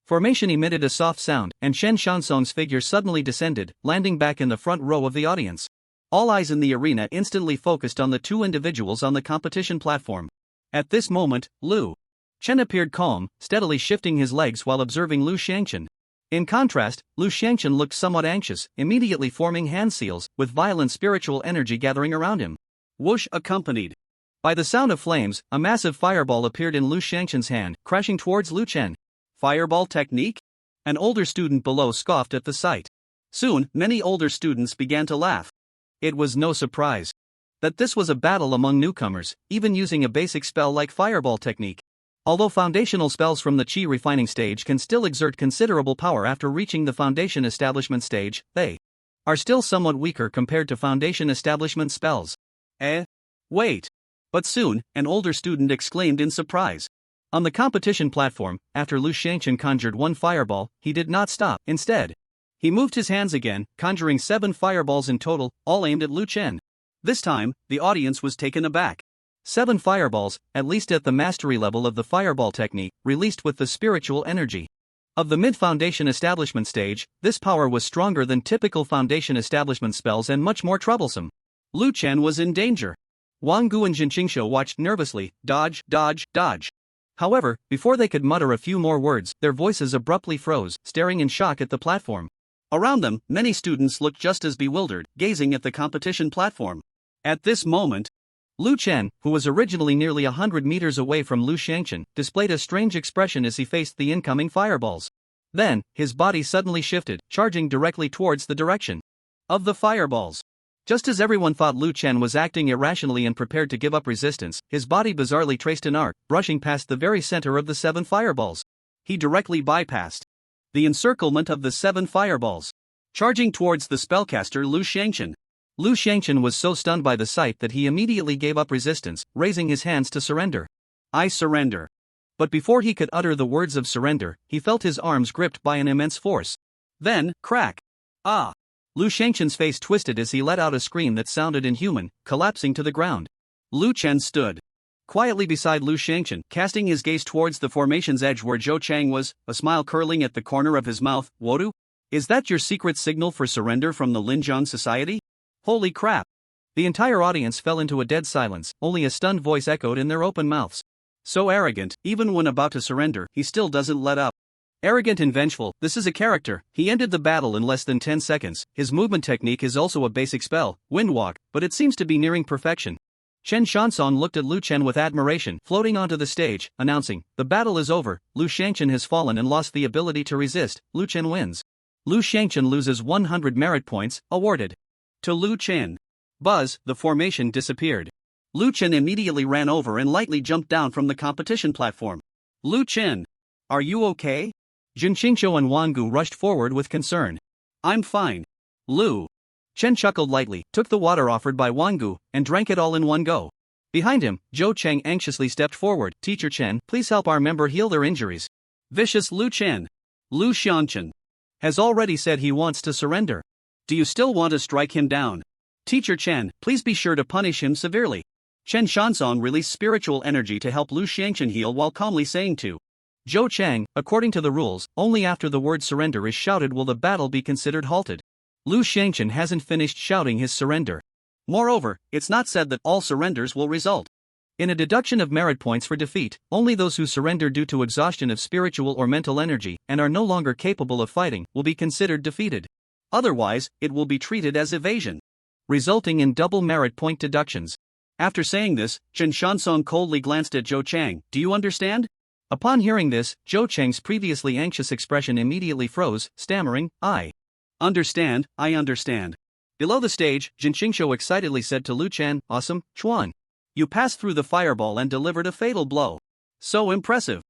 formation emitted a soft sound, and Chen Shansong's figure suddenly descended, landing back in the front row of the audience. All eyes in the arena instantly focused on the two individuals on the competition platform. At this moment, Lu Chen appeared calm, steadily shifting his legs while observing Lu Xiangchen. In contrast, Lu Xiangchen looked somewhat anxious, immediately forming hand seals, with violent spiritual energy gathering around him. Whoosh, accompanied by the sound of flames, a massive fireball appeared in Lu Xiangchen's hand, crashing towards Lu Chen. Fireball technique? An older student below scoffed at the sight. Soon, many older students began to laugh. It was no surprise that this was a battle among newcomers, even using a basic spell like fireball technique. Although foundational spells from the Qi refining stage can still exert considerable power after reaching the foundation establishment stage, they are still somewhat weaker compared to foundation establishment spells. Wait. But soon, an older student exclaimed in surprise. On the competition platform, after Lu Xiangchen conjured one fireball, he did not stop. Instead, he moved his hands again, conjuring 7 fireballs in total, all aimed at Lu Chen. This time, the audience was taken aback. 7 fireballs, at least at the mastery level of the fireball technique, released with the spiritual energy of the mid-foundation establishment stage. This power was stronger than typical foundation establishment spells and much more troublesome. Lu Chen was in danger. Wang Gu and Jin Qingshu watched nervously, dodge, dodge, dodge. However, before they could mutter a few more words, their voices abruptly froze, staring in shock at the platform. Around them, many students looked just as bewildered, gazing at the competition platform. At this moment, Lu Chen, who was originally nearly 100 meters away from Lu Xiangchen, displayed a strange expression as he faced the incoming fireballs. Then, his body suddenly shifted, charging directly towards the direction of the fireballs. Just as everyone thought Lu Chen was acting irrationally and prepared to give up resistance, his body bizarrely traced an arc, brushing past the very center of the 7 fireballs. He directly bypassed the encirclement of the 7 fireballs, charging towards the spellcaster Lu Xiangchen. Lu Xiangchen was so stunned by the sight that he immediately gave up resistance, raising his hands to surrender. "I surrender." But before he could utter the words of surrender, he felt his arms gripped by an immense force. Then, crack. Ah! Lu Shangchen's face twisted as he let out a scream that sounded inhuman, collapsing to the ground. Lu Chen stood quietly beside Lu Shangchen, casting his gaze towards the formation's edge where Zhou Chang was, a smile curling at the corner of his mouth. Wodu? Is that your secret signal for surrender from the Linjiang Society? Holy crap! The entire audience fell into a dead silence, only a stunned voice echoed in their open mouths. So arrogant, even when about to surrender, he still doesn't let up. Arrogant and vengeful, this is a character. He ended the battle in less than 10 seconds. His movement technique is also a basic spell, Wind Walk, but it seems to be nearing perfection. Chen Shansong looked at Lu Chen with admiration, floating onto the stage, announcing, "The battle is over, Lu Shangchen has fallen and lost the ability to resist, Lu Chen wins." Lu Shangchen loses 100 merit points, awarded to Lu Chen. Buzz, the formation disappeared. Lu Chen immediately ran over and lightly jumped down from the competition platform. Lu Chen, are you okay? Jin Qingqiu and Wang Gu rushed forward with concern. I'm fine. Lu Chen chuckled lightly, took the water offered by Wang Gu, and drank it all in one go. Behind him, Zhou Cheng anxiously stepped forward. Teacher Chen, please help our member heal their injuries. Vicious Lu Chen. Lu Xianchen has already said he wants to surrender. Do you still want to strike him down? Teacher Chen, please be sure to punish him severely. Chen Shansong released spiritual energy to help Lu Xiangchen heal while calmly saying to Zhou Cheng, according to the rules, only after the word surrender is shouted will the battle be considered halted. Lu Shangchen hasn't finished shouting his surrender. Moreover, it's not said that all surrenders will result in a deduction of merit points for defeat. Only those who surrender due to exhaustion of spiritual or mental energy and are no longer capable of fighting will be considered defeated. Otherwise, it will be treated as evasion, resulting in double merit point deductions. After saying this, Chen Shansong coldly glanced at Zhou Chang. Do you understand? Upon hearing this, Zhou Chang's previously anxious expression immediately froze, stammering, I understand. Below the stage, Jin Qingqiu excitedly said to Lu Chen, awesome, Chuan. You passed through the fireball and delivered a fatal blow. So impressive.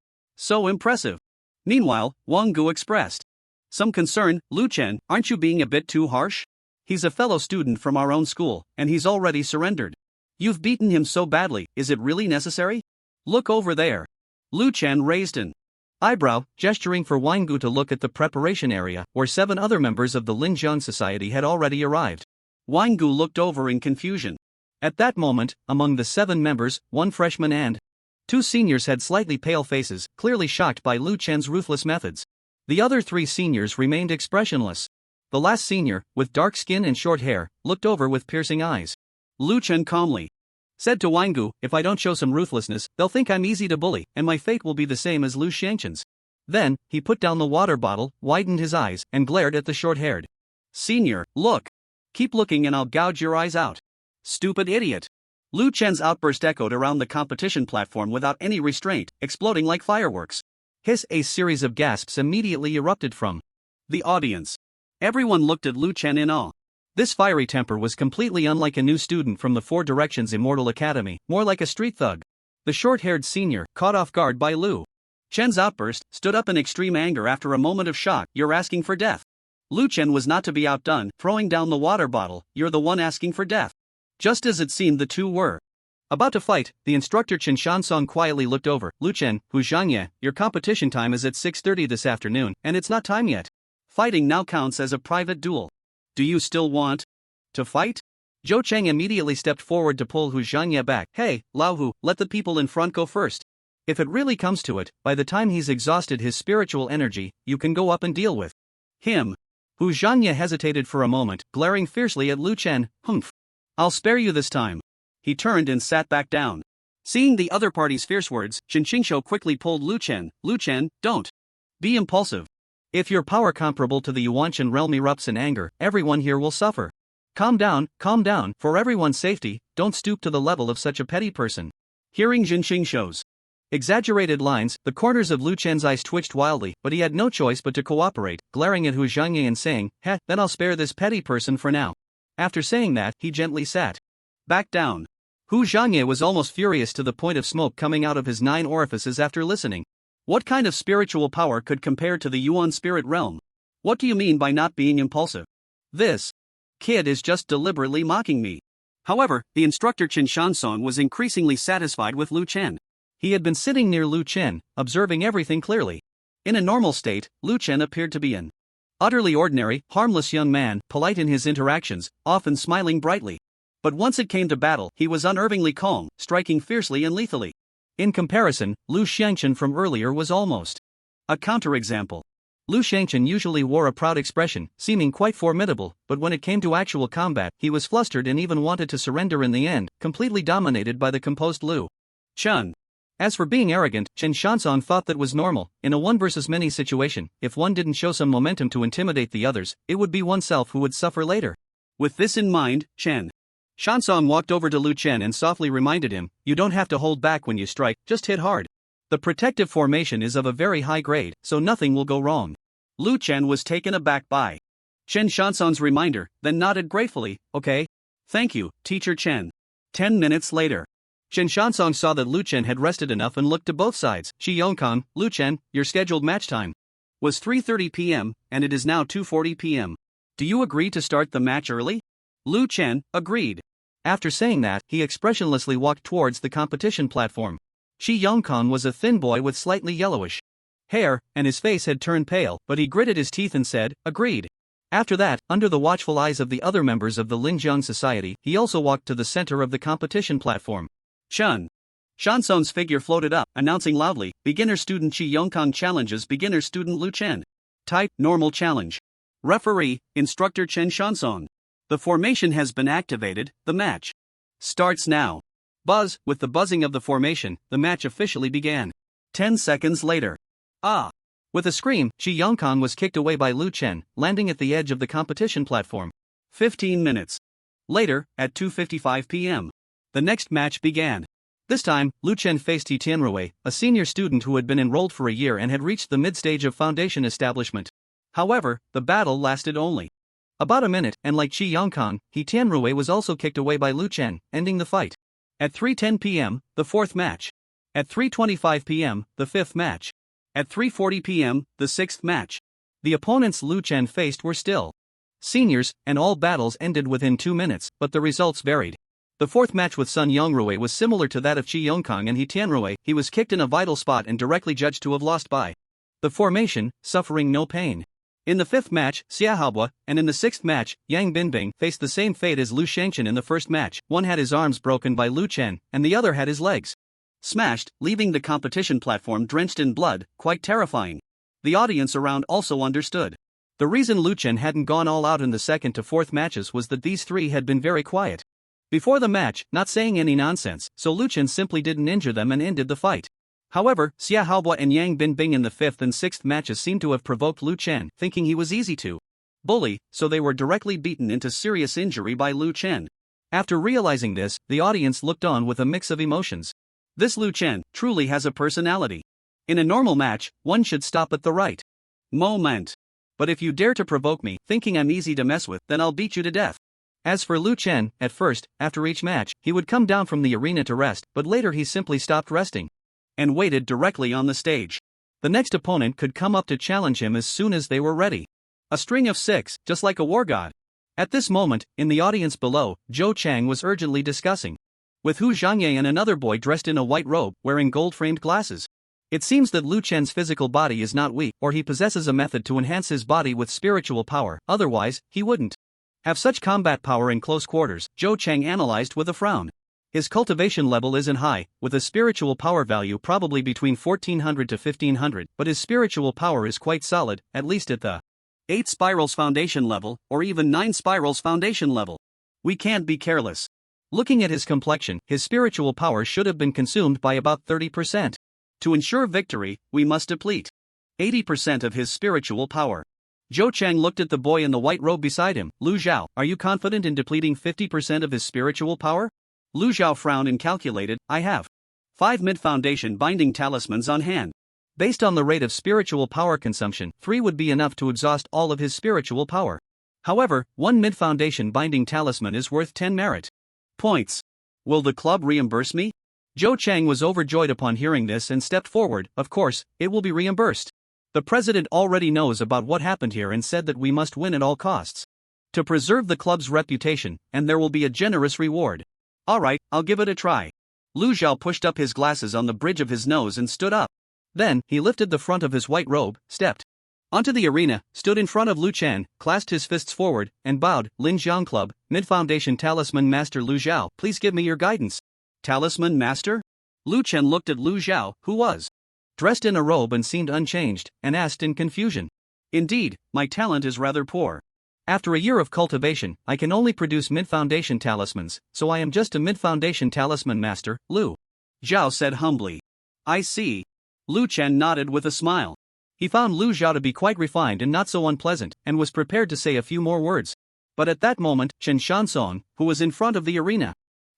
Meanwhile, Wang Gu expressed some concern. Lu Chen, aren't you being a bit too harsh? He's a fellow student from our own school, and he's already surrendered. You've beaten him so badly, is it really necessary? Look over there. Lu Chen raised an eyebrow, gesturing for Wang Gu to look at the preparation area, where 7 other members of the Linjiang Society had already arrived. Wang Gu looked over in confusion. At that moment, among the 7 members, 1 freshman and 2 seniors had slightly pale faces, clearly shocked by Lu Chen's ruthless methods. The other 3 seniors remained expressionless. The last senior, with dark skin and short hair, looked over with piercing eyes. Lu Chen calmly said to Wang Gu, if I don't show some ruthlessness, they'll think I'm easy to bully, and my fate will be the same as Lu Shangchen's. Then, he put down the water bottle, widened his eyes, and glared at the short-haired senior. Look. Keep looking and I'll gouge your eyes out. Stupid idiot. Lu Chen's outburst echoed around the competition platform without any restraint, exploding like fireworks. A series of gasps immediately erupted from the audience. Everyone looked at Lu Chen in awe. This fiery temper was completely unlike a new student from the Four Directions Immortal Academy, more like a street thug. The short-haired senior, caught off guard by Lu Chen's outburst, stood up in extreme anger after a moment of shock. You're asking for death. Lu Chen was not to be outdone, throwing down the water bottle. You're the one asking for death. Just as it seemed the two were about to fight, the instructor Chen Shansong quietly looked over. Lu Chen, Hu Zhangye, your competition time is at 6:30 this afternoon, and it's not time yet. Fighting now counts as a private duel. Do you still want to fight? Zhou Cheng immediately stepped forward to pull Hu Zhangye back. Hey, Lao Hu, let the people in front go first. If it really comes to it, by the time he's exhausted his spiritual energy, you can go up and deal with him. Hu Zhangye hesitated for a moment, glaring fiercely at Lu Chen. Humph. I'll spare you this time. He turned and sat back down. Seeing the other party's fierce words, Jin Qingqiu quickly pulled Lu Chen. Lu Chen, don't be impulsive. If your power comparable to the Yuanshan realm erupts in anger, everyone here will suffer. Calm down, for everyone's safety, don't stoop to the level of such a petty person. Hearing Jin Qingqiu's exaggerated lines, the corners of Lu Chen's eyes twitched wildly, but he had no choice but to cooperate, glaring at Hu Zhangye and saying, then I'll spare this petty person for now. After saying that, he gently sat back down. Hu Zhangye was almost furious to the point of smoke coming out of his 9 orifices after listening. What kind of spiritual power could compare to the Yuan spirit realm? What do you mean by not being impulsive? This kid is just deliberately mocking me. However, the instructor Chen Shansong was increasingly satisfied with Lu Chen. He had been sitting near Lu Chen, observing everything clearly. In a normal state, Lu Chen appeared to be in Utterly ordinary, harmless young man, polite in his interactions, often smiling brightly. But once it came to battle, he was unnervingly calm, striking fiercely and lethally. In comparison, Lu Xiangchen from earlier was almost a counterexample. Lu Xiangchen usually wore a proud expression, seeming quite formidable, but when it came to actual combat, he was flustered and even wanted to surrender in the end, completely dominated by the composed Lu Chun. As for being arrogant, Chen Shanzong thought that was normal. In a one versus many situation, if one didn't show some momentum to intimidate the others, it would be oneself who would suffer later. With this in mind, Chen Shanzong walked over to Lu Chen and softly reminded him, "You don't have to hold back when you strike, just hit hard. The protective formation is of a very high grade, so nothing will go wrong." Lu Chen was taken aback by Chen Shanzong's reminder, then nodded gratefully, "Okay. Thank you, Teacher Chen." 10 minutes later, Chen Shanzong saw that Lu Chen had rested enough and looked to both sides. "Shi Yongkang, Lu Chen, your scheduled match time was 3:30 p.m., and it is now 2:40 p.m. Do you agree to start the match early?" Lu Chen agreed. After saying that, he expressionlessly walked towards the competition platform. Shi Yongkang was a thin boy with slightly yellowish hair, and his face had turned pale, but he gritted his teeth and said, "Agreed." After that, under the watchful eyes of the other members of the Linjiang Society, he also walked to the center of the competition platform. Chun Shansong's figure floated up, announcing loudly, "Beginner student Shi Yongkang challenges beginner student Lu Chen. Type, normal challenge. Referee, Instructor Chen Shansong. The formation has been activated, the match starts now." Buzz, with the buzzing of the formation, the match officially began. 10 seconds later. Ah! With a scream, Shi Yongkang was kicked away by Lu Chen, landing at the edge of the competition platform. 15 minutes later, at 2:55 p.m. the next match began. This time, Lu Chen faced He Tianrui, a senior student who had been enrolled for a year and had reached the mid-stage of foundation establishment. However, the battle lasted only about a minute, and like Shi Yongkang, He Tianrui was also kicked away by Lu Chen, ending the fight. At 3:10 p.m., the fourth match. At 3:25 p.m., the fifth match. At 3:40 p.m., the sixth match. The opponents Lu Chen faced were still seniors, and all battles ended within 2 minutes, but the results varied. The fourth match with Sun Yongrui was similar to that of Shi Yongkang and He Tianrui. He was kicked in a vital spot and directly judged to have lost by the formation, suffering no pain. In the fifth match, Xia Haobua, and in the sixth match, Yang Binbing faced the same fate as Lu Shangchen in the first match. One had his arms broken by Lu Chen, and the other had his legs smashed, leaving the competition platform drenched in blood, quite terrifying. The audience around also understood. The reason Lu Chen hadn't gone all out in the second to fourth matches was that these three had been very quiet before the match, not saying any nonsense, so Lu Chen simply didn't injure them and ended the fight. However, Xia Haobua and Yang Binbing in the fifth and sixth matches seemed to have provoked Lu Chen, thinking he was easy to bully, so they were directly beaten into serious injury by Lu Chen. After realizing this, the audience looked on with a mix of emotions. This Lu Chen truly has a personality. In a normal match, one should stop at the right moment. But if you dare to provoke me, thinking I'm easy to mess with, then I'll beat you to death. As for Lu Chen, at first, after each match, he would come down from the arena to rest, but later he simply stopped resting and waited directly on the stage. The next opponent could come up to challenge him as soon as they were ready. A string of 6, just like a war god. At this moment, in the audience below, Zhou Chang was urgently discussing with Hu Zhangye and another boy dressed in a white robe, wearing gold-framed glasses. It seems that Lu Chen's physical body is not weak, or he possesses a method to enhance his body with spiritual power, otherwise, he wouldn't have such combat power in close quarters, Zhou Chang analyzed with a frown. His cultivation level isn't high, with a spiritual power value probably between 1400 to 1500, but his spiritual power is quite solid, at least at the 8 spirals foundation level, or even 9 spirals foundation level. We can't be careless. Looking at his complexion, his spiritual power should have been consumed by about 30%. To ensure victory, we must deplete 80% of his spiritual power. Zhou Chang looked at the boy in the white robe beside him. Lu Zhao, are you confident in depleting 50% of his spiritual power? Lu Zhao frowned and calculated, I have 5 mid-foundation binding talismans on hand. Based on the rate of spiritual power consumption, 3 would be enough to exhaust all of his spiritual power. However, 1 mid-foundation binding talisman is worth 10 merit points. Will the club reimburse me? Zhou Chang was overjoyed upon hearing this and stepped forward. Of course, it will be reimbursed. The president already knows about what happened here and said that we must win at all costs to preserve the club's reputation, and there will be a generous reward. Alright, I'll give it a try. Lu Zhao pushed up his glasses on the bridge of his nose and stood up. Then, he lifted the front of his white robe, stepped Onto the arena, stood in front of Lu Chen, clasped his fists forward, and bowed. Lin Jiang Club, Mid-Foundation Talisman Master Lu Zhao, please give me your guidance. Talisman Master? Lu Chen looked at Lu Zhao, who was dressed in a robe and seemed unchanged, and asked in confusion. Indeed, my talent is rather poor. After a year of cultivation, I can only produce mid-foundation talismans, so I am just a mid-foundation talisman master, Lu Zhao said humbly. I see. Lu Chen nodded with a smile. He found Lu Zhao to be quite refined and not so unpleasant, and was prepared to say a few more words. But at that moment, Chen Shansong, who was in front of the arena,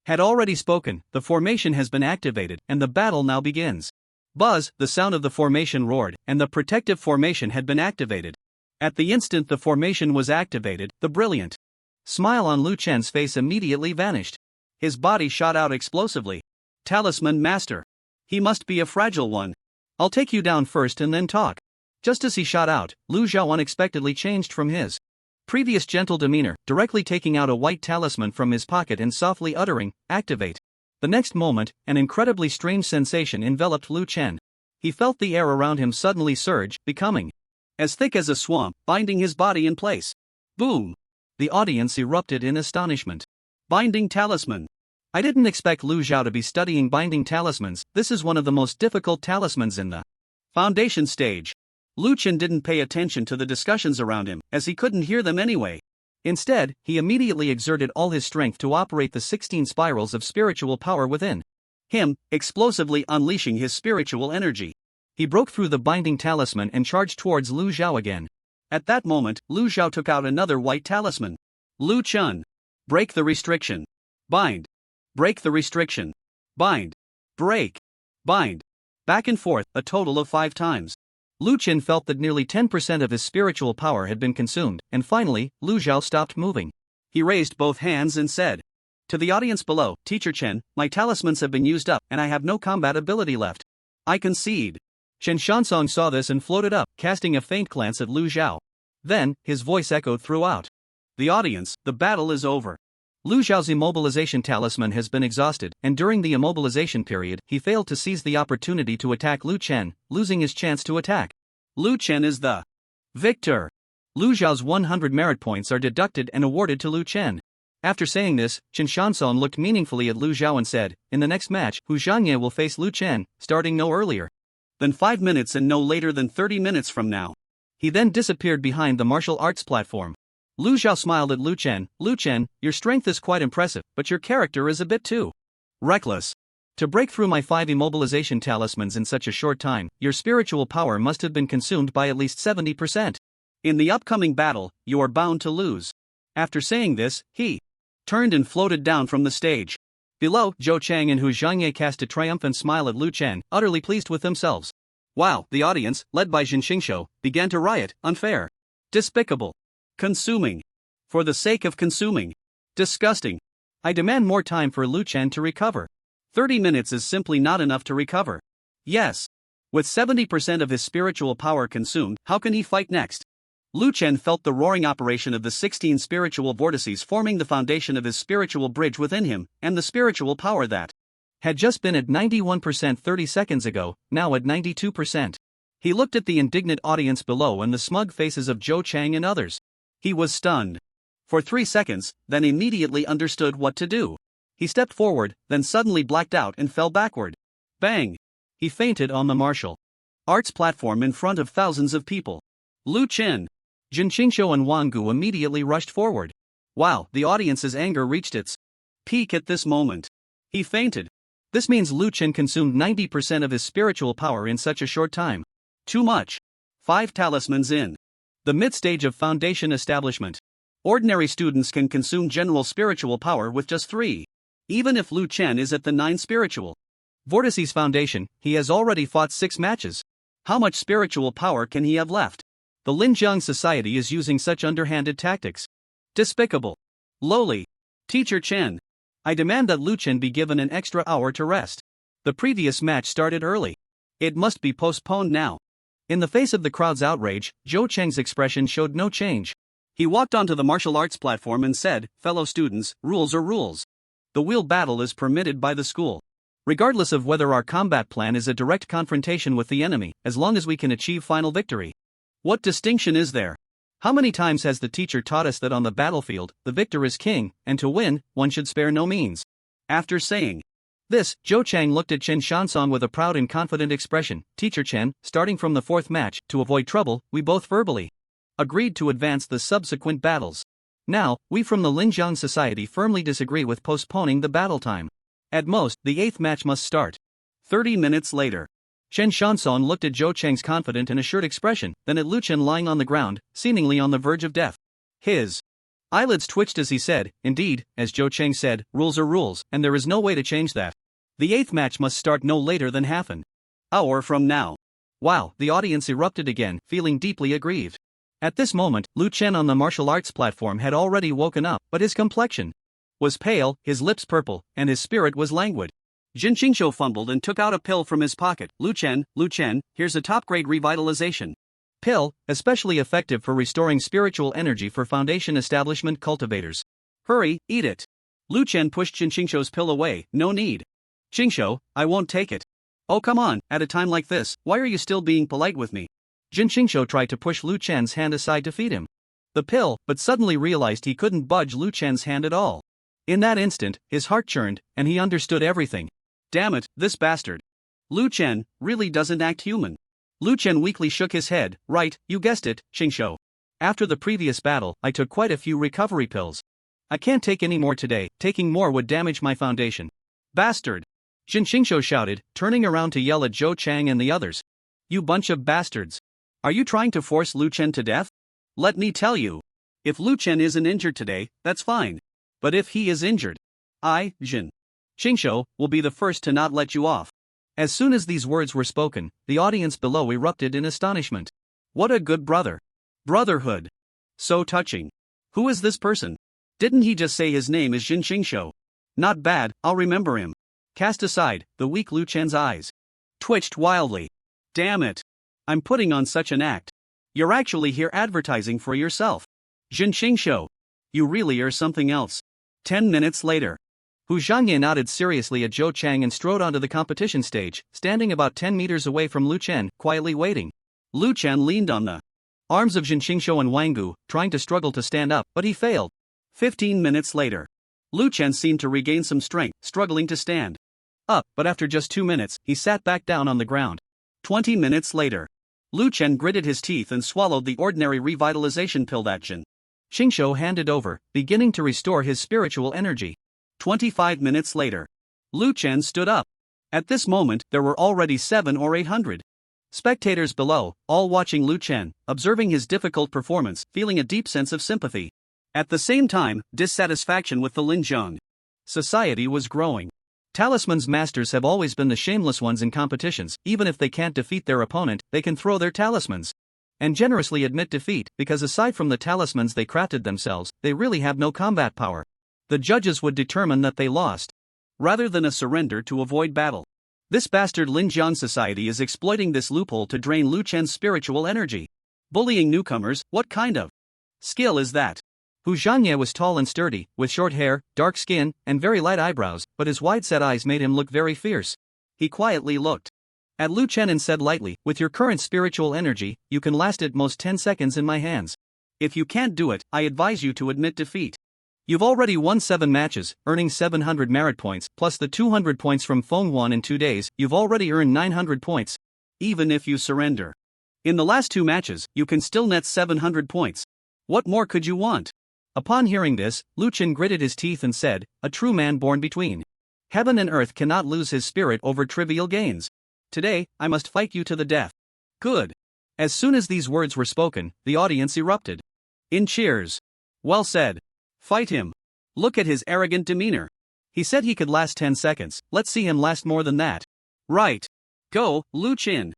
had already spoken. The formation has been activated, and the battle now begins. Buzz, the sound of the formation roared, and the protective formation had been activated. At the instant the formation was activated, the brilliant smile on Lu Chen's face immediately vanished. His body shot out explosively. Talisman Master. He must be a fragile one. I'll take you down first and then talk. Just as he shot out, Lu Zhao unexpectedly changed from his previous gentle demeanor, directly taking out a white talisman from his pocket and softly uttering, activate. The next moment, an incredibly strange sensation enveloped Lu Chen. He felt the air around him suddenly surge, becoming as thick as a swamp, binding his body in place. Boom! The audience erupted in astonishment. Binding talisman. I didn't expect Lu Zhao to be studying binding talismans. This is one of the most difficult talismans in the foundation stage. Lu Chen didn't pay attention to the discussions around him, as he couldn't hear them anyway. Instead, he immediately exerted all his strength to operate the 16 spirals of spiritual power within him, explosively unleashing his spiritual energy. He broke through the binding talisman and charged towards Lu Zhao again. At that moment, Lu Zhao took out another white talisman. Lu Chen. Break the restriction. Bind. Break the restriction. Bind. Break. Bind. Back and forth, a total of 5 times. Lu Chen felt that nearly 10% of his spiritual power had been consumed, and finally, Lu Zhao stopped moving. He raised both hands and said, to the audience below, Teacher Chen, my talismans have been used up and I have no combat ability left. I concede. Chen Shansong saw this and floated up, casting a faint glance at Lu Zhao. Then, his voice echoed throughout the audience, the battle is over. Lu Zhao's immobilization talisman has been exhausted, and during the immobilization period, he failed to seize the opportunity to attack Lu Chen, losing his chance to attack. Lu Chen is the victor. Lu Zhao's 100 merit points are deducted and awarded to Lu Chen. After saying this, Chen Shansong looked meaningfully at Lu Zhao and said, in the next match, Hu Zhangye will face Lu Chen, starting no earlier than 5 minutes and no later than 30 minutes from now. He then disappeared behind the martial arts platform. Lu Zhao smiled at Lu Chen. Lu Chen, your strength is quite impressive, but your character is a bit too reckless. To break through my 5 immobilization talismans in such a short time, your spiritual power must have been consumed by at least 70%. In the upcoming battle, you are bound to lose. After saying this, he turned and floated down from the stage. Below, Zhou Chang and Hu Zhangye cast a triumphant smile at Lu Chen, utterly pleased with themselves. Wow, the audience, led by Jin Xingqiu, began to riot, unfair, despicable, consuming. For the sake of consuming. Disgusting. I demand more time for Lu Chen to recover. 30 minutes is simply not enough to recover. Yes. With 70% of his spiritual power consumed, how can he fight next? Lu Chen felt the roaring operation of the 16 spiritual vortices forming the foundation of his spiritual bridge within him, and the spiritual power that had just been at 91% 30 seconds ago, now at 92%. He looked at the indignant audience below and the smug faces of Zhou Chang and others. He was stunned for 3 seconds, then immediately understood what to do. He stepped forward, then suddenly blacked out and fell backward. Bang! He fainted on the martial arts platform in front of thousands of people. Lu Chen, Jin Qingqiu and Wang Gu immediately rushed forward. Wow, the audience's anger reached its peak at this moment. He fainted. This means Lu Chen consumed 90% of his spiritual power in such a short time. Too much. 5 talismans in the mid-stage of foundation establishment. Ordinary students can consume general spiritual power with just 3. Even if Lu Chen is at the 9 spiritual vortices foundation, he has already fought 6 matches. How much spiritual power can he have left? The Linjiang Society is using such underhanded tactics. Despicable. Lowly. Teacher Chen. I demand that Lu Chen be given an extra hour to rest. The previous match started early. It must be postponed now. In the face of the crowd's outrage, Zhou Cheng's expression showed no change. He walked onto the martial arts platform and said, fellow students, rules are rules. The wheel battle is permitted by the school. Regardless of whether our combat plan is a direct confrontation with the enemy, as long as we can achieve final victory. What distinction is there? How many times has the teacher taught us that on the battlefield, the victor is king, and to win, one should spare no means? After saying this, Zhou Chang looked at Chen Shansong with a proud and confident expression. Teacher Chen, starting from the fourth match, to avoid trouble, we both verbally agreed to advance the subsequent battles. Now, we from the Linjiang Society firmly disagree with postponing the battle time. At most, the eighth match must start 30 minutes later. Chen Shansong looked at Zhou Chang's confident and assured expression, then at Lu Chen lying on the ground, seemingly on the verge of death. His eyelids twitched as he said, indeed, as Zhou Chang said, rules are rules, and there is no way to change that. The eighth match must start no later than half an hour from now. Wow, the audience erupted again, feeling deeply aggrieved. At this moment, Lu Chen on the martial arts platform had already woken up, but his complexion was pale, his lips purple, and his spirit was languid. Jin Qingshou fumbled and took out a pill from his pocket. Lu Chen, here's a top-grade revitalization pill, especially effective for restoring spiritual energy for Foundation Establishment cultivators. Hurry, eat it. Lu Chen pushed Jin Qingshou's pill away. No need. Qingshou, I won't take it. Oh come on, at a time like this, why are you still being polite with me? Jin Qingshou tried to push Lu Chen's hand aside to feed him the pill, but suddenly realized he couldn't budge Lu Chen's hand at all. In that instant, his heart churned, and he understood everything. Damn it, this bastard. Lu Chen really doesn't act human. Lu Chen weakly shook his head. Right, you guessed it, Qingshou. After the previous battle, I took quite a few recovery pills. I can't take any more today, taking more would damage my foundation. Bastard! Jin Qingshou shouted, turning around to yell at Zhou Chang and the others. You bunch of bastards. Are you trying to force Lu Chen to death? Let me tell you. If Lu Chen isn't injured today, that's fine. But if he is injured, I, Jin Qingshou, will be the first to not let you off. As soon as these words were spoken, the audience below erupted in astonishment. What a good brother. Brotherhood. So touching. Who is this person? Didn't he just say his name is Jin Qingshou? Not bad, I'll remember him. Cast aside, the weak Lu Chen's eyes twitched wildly. Damn it. I'm putting on such an act. You're actually here advertising for yourself. Jin Qingshou. You really are something else. 10 minutes later. Hu Zhangye nodded seriously at Zhou Chang and strode onto the competition stage, standing about 10 meters away from Lu Chen, quietly waiting. Lu Chen leaned on the arms of Jin Qingshou and Wang Gu, trying to struggle to stand up, but he failed. 15 minutes later. Lu Chen seemed to regain some strength, struggling to stand up, but after just 2 minutes, he sat back down on the ground. 20 minutes later. Lu Chen gritted his teeth and swallowed the ordinary revitalization pill that Jin Qingshou handed over, beginning to restore his spiritual energy. 25 minutes later. Lu Chen stood up. At this moment, there were already 700 or 800 spectators below, all watching Lu Chen, observing his difficult performance, feeling a deep sense of sympathy. At the same time, dissatisfaction with the Linjiang society was growing. Talisman's masters have always been the shameless ones in competitions. Even if they can't defeat their opponent, they can throw their talismans and generously admit defeat, because aside from the talismans they crafted themselves, they really have no combat power. The judges would determine that they lost, rather than a surrender to avoid battle. This bastard Linjiang society is exploiting this loophole to drain Lu Chen's spiritual energy. Bullying newcomers, what kind of skill is that? Hu Zhangye was tall and sturdy, with short hair, dark skin, and very light eyebrows, but his wide-set eyes made him look very fierce. He quietly looked at Lu Chen and said lightly, with your current spiritual energy, you can last at most 10 seconds in my hands. If you can't do it, I advise you to admit defeat. You've already won 7 matches, earning 700 merit points, plus the 200 points from Feng Wan in 2 days, you've already earned 900 points. Even if you surrender in the last 2 matches, you can still net 700 points. What more could you want? Upon hearing this, Lu Chen gritted his teeth and said, a true man born between heaven and earth cannot lose his spirit over trivial gains. Today, I must fight you to the death. Good. As soon as these words were spoken, the audience erupted in cheers. Well said. Fight him. Look at his arrogant demeanor. He said he could last 10 seconds, let's see him last more than that. Right. Go, Lu Chen.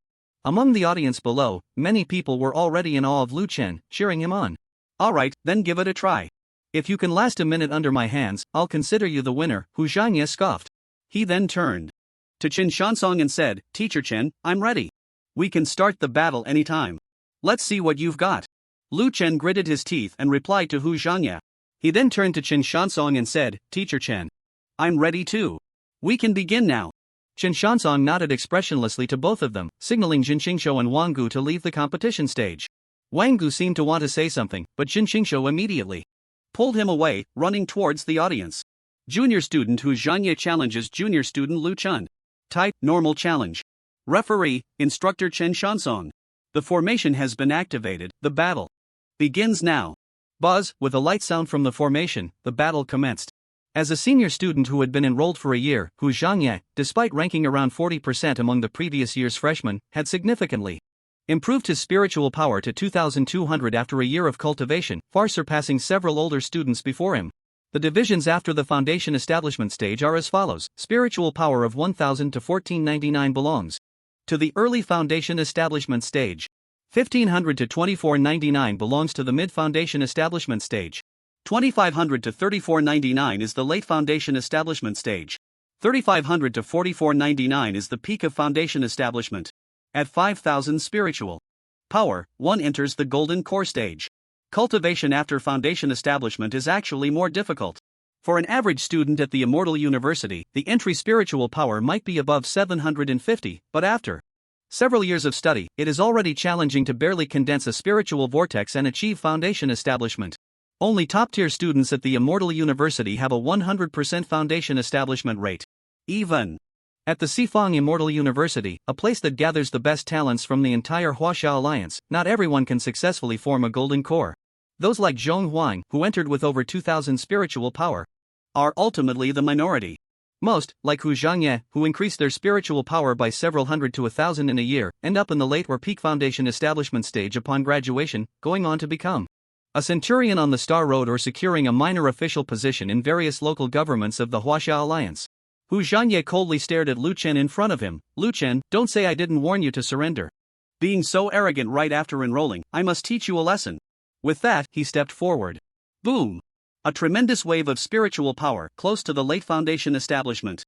Among the audience below, many people were already in awe of Lu Chen, cheering him on. Alright, then give it a try. If you can last a minute under my hands, I'll consider you the winner, Hu Zhangye scoffed. He then turned to Chen Shansong and said, Teacher Chen, I'm ready. We can start the battle anytime. Let's see what you've got. Lu Chen gritted his teeth and replied to Hu Zhangye. He then turned to Chen Shansong and said, Teacher Chen, I'm ready too. We can begin now. Chen Shansong nodded expressionlessly to both of them, signaling Jin Qingshou and Wang Gu to leave the competition stage. Wang Gu seemed to want to say something, but Jin Qingshou immediately pulled him away, running towards the audience. Junior student Hu Zhanye challenges junior student Lu Chun. Type, normal challenge. Referee, instructor Chen Shansong. The formation has been activated, the battle begins now. Buzz, with a light sound from the formation, the battle commenced. As a senior student who had been enrolled for a year, Hu Zhanye, despite ranking around 40% among the previous year's freshmen, had significantly improved his spiritual power to 2,200 after a year of cultivation, far surpassing several older students before him. The divisions after the foundation establishment stage are as follows: spiritual power of 1,000 to 1499 belongs to the early foundation establishment stage. 1,500 to 2,499 belongs to the mid-foundation establishment stage. 2,500 to 3,499 is the late foundation establishment stage. 3,500 to 4,499 is the peak of foundation establishment. At 5,000 spiritual power, one enters the golden core stage. Cultivation after foundation establishment is actually more difficult. For an average student at the Immortal University, the entry spiritual power might be above 750, but after several years of study, it is already challenging to barely condense a spiritual vortex and achieve foundation establishment. Only top-tier students at the Immortal University have a 100% foundation establishment rate. Even at the Sifang Immortal University, a place that gathers the best talents from the entire Huaxia Alliance, not everyone can successfully form a golden core. Those like Zhong Huang, who entered with over 2,000 spiritual power, are ultimately the minority. Most, like Hu Zhangye, who increased their spiritual power by several hundred to 1,000 in a year, end up in the late or peak foundation establishment stage upon graduation, going on to become a centurion on the Star Road or securing a minor official position in various local governments of the Huaxia Alliance. Hu Zhangye coldly stared at Lu Chen in front of him. Lu Chen, don't say I didn't warn you to surrender. Being so arrogant right after enrolling, I must teach you a lesson. With that, he stepped forward. Boom! A tremendous wave of spiritual power, close to the late foundation establishment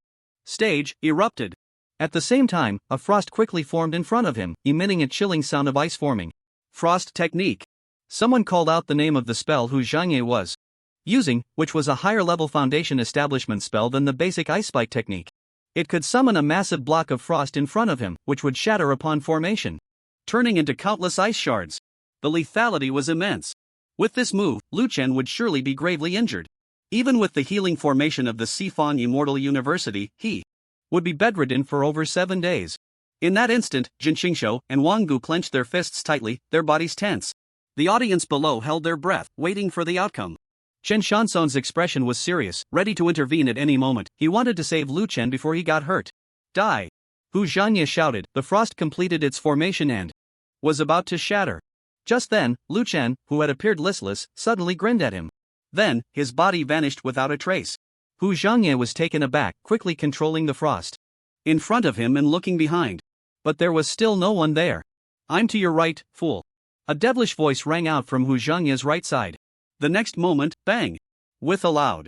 stage, erupted. At the same time, a frost quickly formed in front of him, emitting a chilling sound of ice forming. Frost technique. Someone called out the name of the spell Hu Zhangye was using, which was a higher-level foundation establishment spell than the basic ice spike technique. It could summon a massive block of frost in front of him, which would shatter upon formation, turning into countless ice shards. The lethality was immense. With this move, Lu Chen would surely be gravely injured. Even with the healing formation of the Sifan Immortal University, he would be bedridden for over 7 days. In that instant, Jin Qingshou and Wang Gu clenched their fists tightly, their bodies tense. The audience below held their breath, waiting for the outcome. Chen Shansong's expression was serious, ready to intervene at any moment. He wanted to save Lu Chen before he got hurt. Die! Hu Zhanye shouted. The frost completed its formation and was about to shatter. Just then, Lu Chen, who had appeared listless, suddenly grinned at him. Then, his body vanished without a trace. Hu Zhangye was taken aback, quickly controlling the frost in front of him and looking behind. But there was still no one there. I'm to your right, fool. A devilish voice rang out from Hu Zhangye's right side. The next moment, bang! With a loud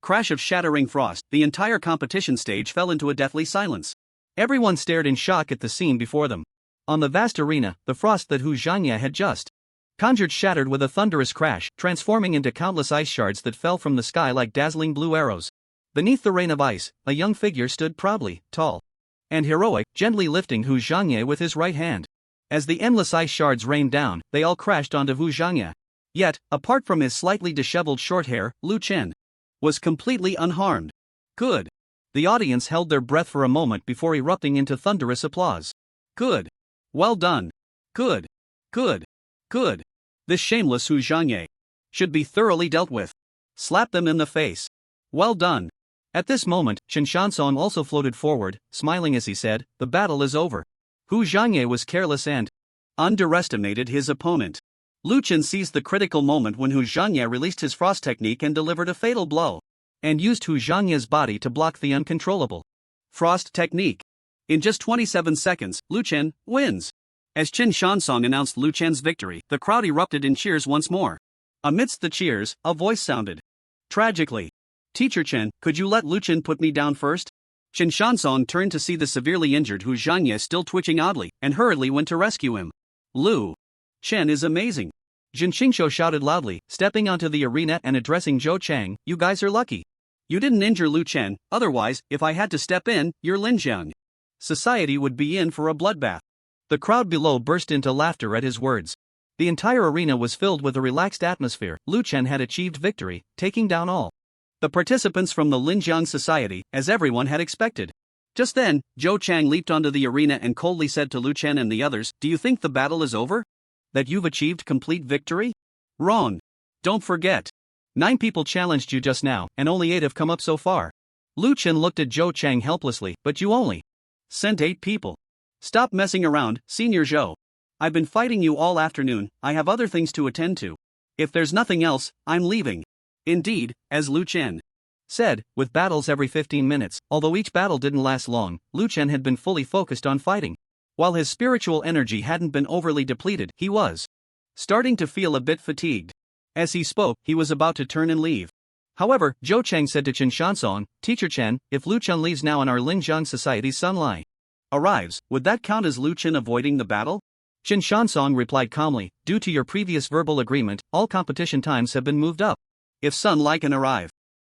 crash of shattering frost, the entire competition stage fell into a deathly silence. Everyone stared in shock at the scene before them. On the vast arena, the frost that Hu Zhangye had just conjured shattered with a thunderous crash, transforming into countless ice shards that fell from the sky like dazzling blue arrows. Beneath the rain of ice, a young figure stood proudly, tall and heroic, gently lifting Hu Zhangye with his right hand. As the endless ice shards rained down, they all crashed onto Hu Zhangye. Yet, apart from his slightly disheveled short hair, Lu Chen was completely unharmed. Good. The audience held their breath for a moment before erupting into thunderous applause. Good. Well done. Good. Good. Good. This shameless Hu Zhangye should be thoroughly dealt with. Slap them in the face. Well done. At this moment, Chen Shansong also floated forward, smiling as he said, the battle is over. Hu Zhangye was careless and underestimated his opponent. Lu Chen seized the critical moment when Hu Zhangye released his frost technique and delivered a fatal blow, and used Hu Zhangye's body to block the uncontrollable frost technique. In just 27 seconds, Lu Chen wins. As Chen Shansong announced Lu Chen's victory, the crowd erupted in cheers once more. Amidst the cheers, a voice sounded. Tragically. Teacher Chen, could you let Lu Chen put me down first? Chen Shansong turned to see the severely injured Hu Zhangye still twitching oddly, and hurriedly went to rescue him. Lu Chen is amazing. Jin Qingshou shouted loudly, stepping onto the arena and addressing Zhou Chang, you guys are lucky. You didn't injure Lu Chen, otherwise, if I had to step in, you're Linjiang. Society would be in for a bloodbath. The crowd below burst into laughter at his words. The entire arena was filled with a relaxed atmosphere. Lu Chen had achieved victory, taking down all the participants from the Linjiang Society, as everyone had expected. Just then, Zhou Chang leaped onto the arena and coldly said to Lu Chen and the others, "Do you think the battle is over? That you've achieved complete victory? Wrong. Don't forget. 9 people challenged you just now, and only 8 have come up so far." Lu Chen looked at Zhou Chang helplessly, "But you only sent 8 people. Stop messing around, Senior Zhou. I've been fighting you all afternoon, I have other things to attend to. If there's nothing else, I'm leaving." Indeed, as Lu Chen said, with battles every 15 minutes, although each battle didn't last long, Lu Chen had been fully focused on fighting. While his spiritual energy hadn't been overly depleted, he was starting to feel a bit fatigued. As he spoke, he was about to turn and leave. However, Zhou Chang said to Chen Shansong, "Teacher Chen, if Lu Chen leaves now and our Linjiang Society's Sun Lai arrives, would that count as Lu Chen avoiding the battle?" Chen Shansong replied calmly, "Due to your previous verbal agreement, all competition times have been moved up. If Sun Lai can arrive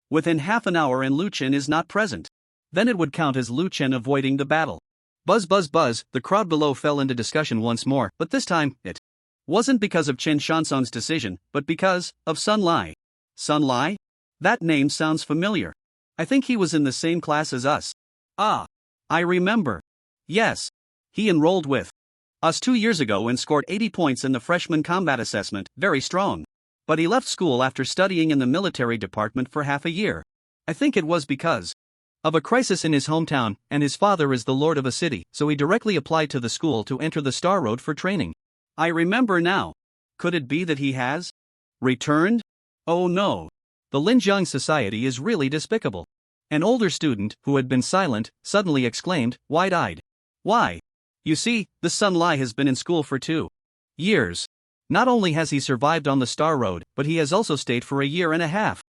within half an hour and Lu Chen is not present, then it would count as Lu Chen avoiding the battle." Buzz buzz buzz, the crowd below fell into discussion once more, but this time, it wasn't because of Chen Shansong's decision, but because of Sun Lai. Sun Lai? That name sounds familiar. I think he was in the same class as us. Ah, I remember. Yes. He enrolled with us 2 years ago and scored 80 points in the freshman combat assessment, very strong. But he left school after studying in the military department for half a year. I think it was because of a crisis in his hometown, and his father is the lord of a city, so he directly applied to the school to enter the Star Road for training. I remember now. Could it be that he has returned? Oh no. The Linjiang Society is really despicable. An older student, who had been silent, suddenly exclaimed, wide-eyed. Why? You see, the Sun Lai has been in school for 2 years. Not only has he survived on the Star Road, but he has also stayed for a year and a half.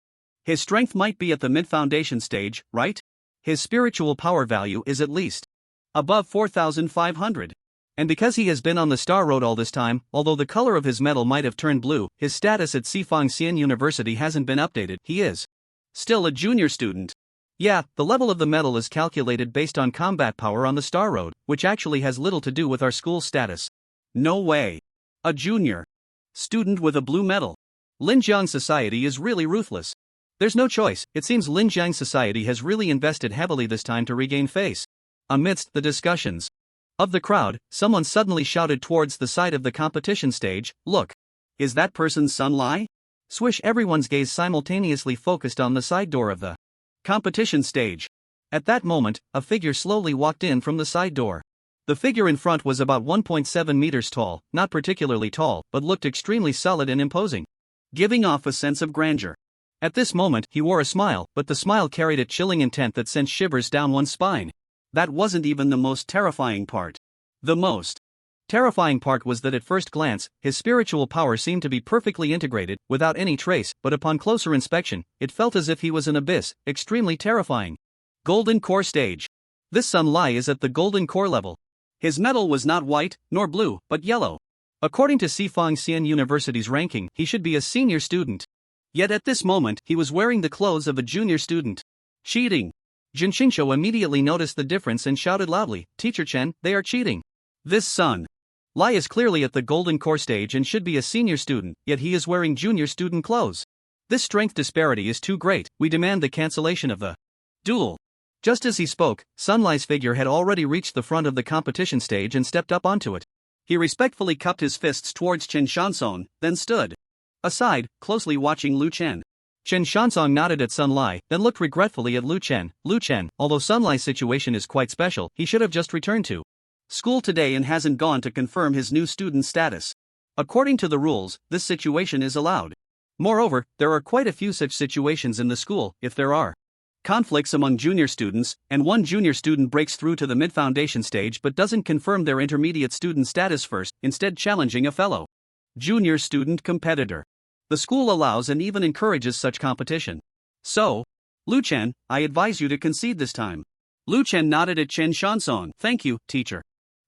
His strength might be at the mid-foundation stage, right? His spiritual power value is at least above 4,500. And because he has been on the Star Road all this time, although the color of his medal might have turned blue, his status at Sifang Xian University hasn't been updated. He is still a junior student. Yeah, the level of the medal is calculated based on combat power on the Star Road, which actually has little to do with our school's status. No way. A junior student with a blue medal. Linjiang Society is really ruthless. There's no choice, it seems Linjiang Society has really invested heavily this time to regain face. Amidst the discussions of the crowd, someone suddenly shouted towards the side of the competition stage, "Look! Is that person Sun Lai?" Swish, everyone's gaze simultaneously focused on the side door of the competition stage. At that moment, a figure slowly walked in from the side door. The figure in front was about 1.7 meters tall, not particularly tall, but looked extremely solid and imposing, giving off a sense of grandeur. At this moment, he wore a smile, but the smile carried a chilling intent that sent shivers down one's spine. That wasn't even the most terrifying part. The most terrifying part was that at first glance, his spiritual power seemed to be perfectly integrated, without any trace, but upon closer inspection, it felt as if he was an abyss, extremely terrifying. Golden Core Stage. This Sun Lai is at the Golden Core level. His medal was not white, nor blue, but yellow. According to Sifang Xian University's ranking, he should be a senior student. Yet at this moment, he was wearing the clothes of a junior student. Cheating. Jin Qingshuo immediately noticed the difference and shouted loudly, "Teacher Chen, they are cheating. This Sun Lai is clearly at the Golden Core stage and should be a senior student, yet he is wearing junior student clothes. This strength disparity is too great, we demand the cancellation of the duel." Just as he spoke, Sun Lai's figure had already reached the front of the competition stage and stepped up onto it. He respectfully cupped his fists towards Chen Shansong, then stood aside, closely watching Lu Chen. Chen Shansong nodded at Sun Lai, then looked regretfully at Lu Chen. Lu Chen, although Sun Lai's situation is quite special, he should have just returned to school today and hasn't gone to confirm his new student status. According to the rules, this situation is allowed. Moreover, there are quite a few such situations in the school. If there are conflicts among junior students, and one junior student breaks through to the mid-foundation stage but doesn't confirm their intermediate student status first, instead challenging a fellow junior student competitor, the school allows and even encourages such competition. So, Lu Chen, I advise you to concede this time. Lu Chen nodded at Chen Shansong. Thank you, teacher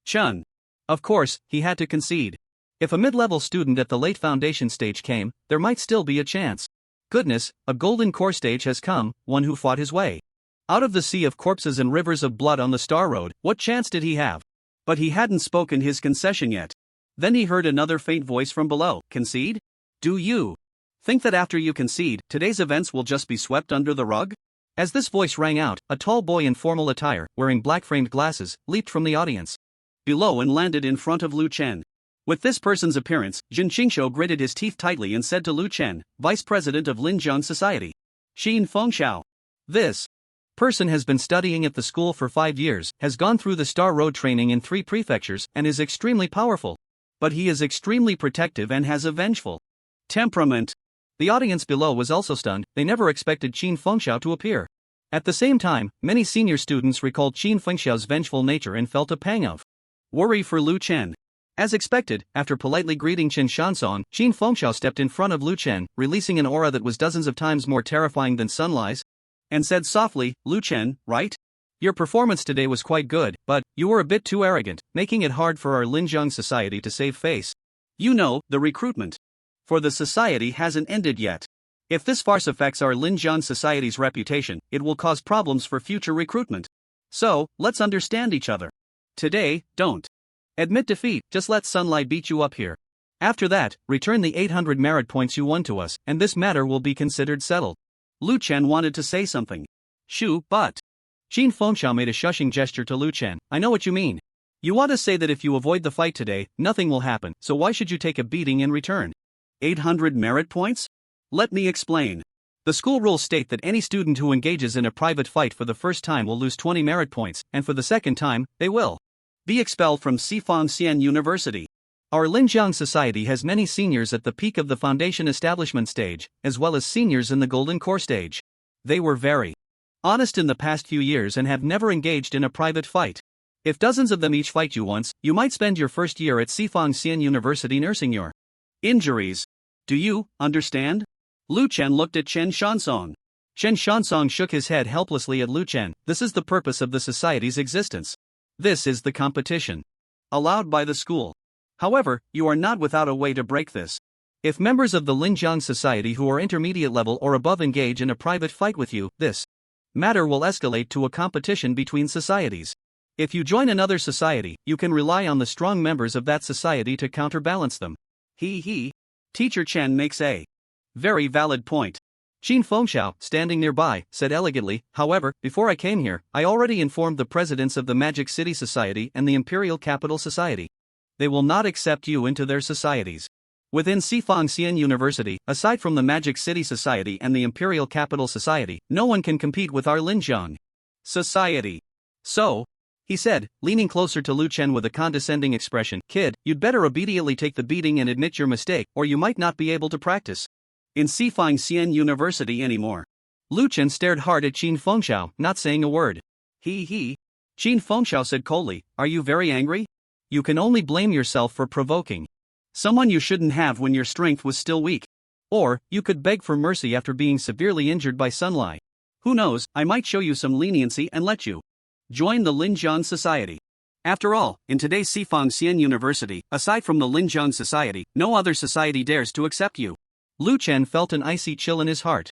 Chen. Of course, he had to concede. If a mid-level student at the late foundation stage came, there might still be a chance. Goodness, a golden core stage has come, one who fought his way out of the sea of corpses and rivers of blood on the Star Road. What chance did he have? But he hadn't spoken his concession yet. Then he heard another faint voice from below. Concede? Do you think that after you concede, today's events will just be swept under the rug? As this voice rang out, a tall boy in formal attire, wearing black-framed glasses, leaped from the audience below and landed in front of Lu Chen. With this person's appearance, Jin Qingshou gritted his teeth tightly and said to Lu Chen, Vice President of Linjiang Society, Xin Fengxiao, this person has been studying at the school for 5 years, has gone through the Star Road training in 3 prefectures, and is extremely powerful. But he is extremely protective and has a vengeful temperament. The audience below was also stunned. They never expected Qin Fengxiao to appear. At the same time, many senior students recalled Qin Fengxiao's vengeful nature and felt a pang of worry for Lu Chen. As expected, after politely greeting Chen Shansong, Qin Fengxiao stepped in front of Lu Chen, releasing an aura that was dozens of times more terrifying than sunlight, and said softly, Lu Chen, right? Your performance today was quite good, but you were a bit too arrogant, making it hard for our Linjiang society to save face. You know, the recruitment for the society hasn't ended yet. If this farce affects our Linjiang society's reputation, it will cause problems for future recruitment. So, let's understand each other. Today, don't admit defeat, just let Sunlight beat you up here. After that, return the 800 merit points you won to us, and this matter will be considered settled. Lu Chen wanted to say something. But Qin Fengxiao made a shushing gesture to Lu Chen. I know what you mean. You want to say that if you avoid the fight today, nothing will happen, so why should you take a beating in return? 800 merit points? Let me explain. The school rules state that any student who engages in a private fight for the first time will lose 20 merit points, and for the second time, they will be expelled from Sifangxian University. Our Linjiang Society has many seniors at the peak of the foundation establishment stage, as well as seniors in the golden core stage. They were very honest in the past few years and have never engaged in a private fight. If dozens of them each fight you once, you might spend your first year at Sifangxian University nursing your injuries. Do you understand? Lu Chen looked at Chen Shansong. Chen Shansong shook his head helplessly at Lu Chen. This is the purpose of the society's existence. This is the competition allowed by the school. However, you are not without a way to break this. If members of the Linjiang Society who are intermediate level or above engage in a private fight with you, this matter will escalate to a competition between societies. If you join another society, you can rely on the strong members of that society to counterbalance them. Teacher Chen makes a very valid point. Qin Fengxiao, standing nearby, said elegantly, however, before I came here, I already informed the presidents of the Magic City Society and the Imperial Capital Society. They will not accept you into their societies. Within Sifangxian University, aside from the Magic City Society and the Imperial Capital Society, no one can compete with our Linjiang Society. So, he said, leaning closer to Lu Chen with a condescending expression, kid, you'd better immediately take the beating and admit your mistake, or you might not be able to practice in Sifangxian University anymore. Lu Chen stared hard at Qin Fengxiao, not saying a word. Qin Fengxiao said coldly, are you very angry? You can only blame yourself for provoking someone you shouldn't have when your strength was still weak. Or, you could beg for mercy after being severely injured by sunlight. Who knows, I might show you some leniency and let you join the Linjiang Society. After all, in today's Sifangxian University, aside from the Linjiang Society, no other society dares to accept you. Lu Chen felt an icy chill in his heart.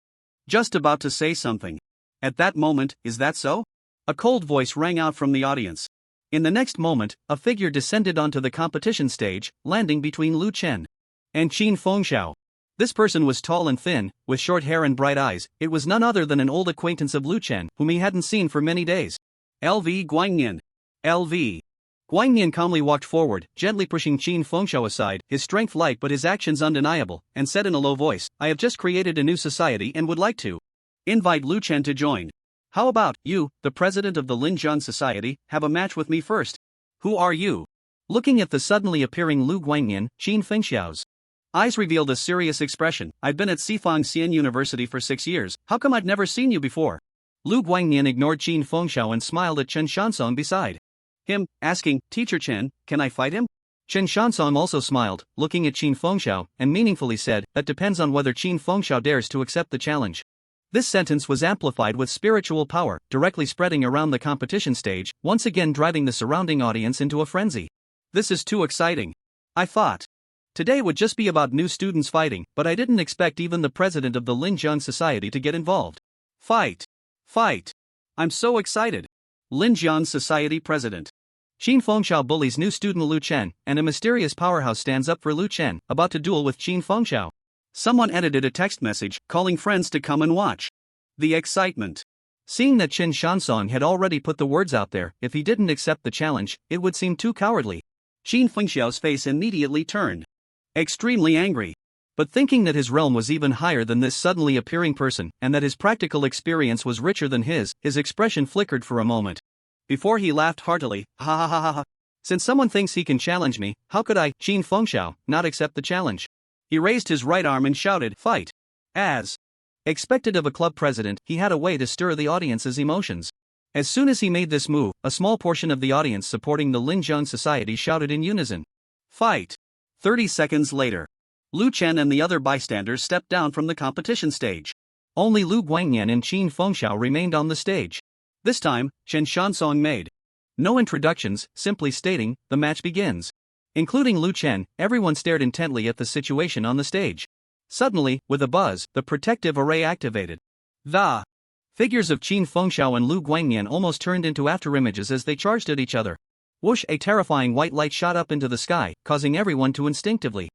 Just about to say something. At that moment, is that so? A cold voice rang out from the audience. In the next moment, a figure descended onto the competition stage, landing between Lu Chen and Qin Fengxiao. This person was tall and thin, with short hair and bright eyes. It was none other than an old acquaintance of Lu Chen, whom he hadn't seen for many days. LV Guangnian. LV. Guangnian calmly walked forward, gently pushing Qin Fengxiao aside, his strength light but his actions undeniable, and said in a low voice, I have just created a new society and would like to invite Lu Chen to join. How about you, the president of the Linjiang Society, have a match with me first? Who are you? Looking at the suddenly appearing Lu Guangnian, Qin Fengxiao's eyes revealed a serious expression. I've been at Sifangxian University for 6 years. How come I've never seen you before? Lu Guangnian ignored Qin Fengxiao and smiled at Chen Shansong beside him, asking, Teacher Chen, can I fight him? Chen Shansong also smiled, looking at Qin Fengxiao, and meaningfully said, that depends on whether Qin Fengxiao dares to accept the challenge. This sentence was amplified with spiritual power, directly spreading around the competition stage, once again driving the surrounding audience into a frenzy. This is too exciting. I thought today would just be about new students fighting, but I didn't expect even the president of the Linjiang Society to get involved. Fight! I'm so excited. Linjiang Society President Qin Fengxiao bullies new student Lu Chen, and a mysterious powerhouse stands up for Lu Chen, about to duel with Qin Fengxiao. Someone edited a text message, calling friends to come and watch. The excitement. Seeing that Qin Shansong had already put the words out there, if he didn't accept the challenge, it would seem too cowardly. Qin Fengxiao's face immediately turned. Extremely angry. But thinking that his realm was even higher than this suddenly appearing person, and that his practical experience was richer than his expression flickered for a moment. Before he laughed heartily, ha ha ha ha ha. Since someone thinks he can challenge me, how could I, Qin Fengxiao, not accept the challenge? He raised his right arm and shouted, "Fight!" As expected of a club president, he had a way to stir the audience's emotions. As soon as he made this move, a small portion of the audience supporting the Linjiang Society shouted in unison, "Fight!" 30 seconds later, Lu Chen and the other bystanders stepped down from the competition stage. Only Lu Guangyan and Qin Fengxiao remained on the stage. This time, Chen Shansong made no introductions, simply stating, "The match begins." Including Lu Chen, everyone stared intently at the situation on the stage. Suddenly, with a buzz, the protective array activated. The figures of Qin Fengxiao and Lu Guangyan almost turned into afterimages as they charged at each other. Whoosh! A terrifying white light shot up into the sky, causing everyone to instinctively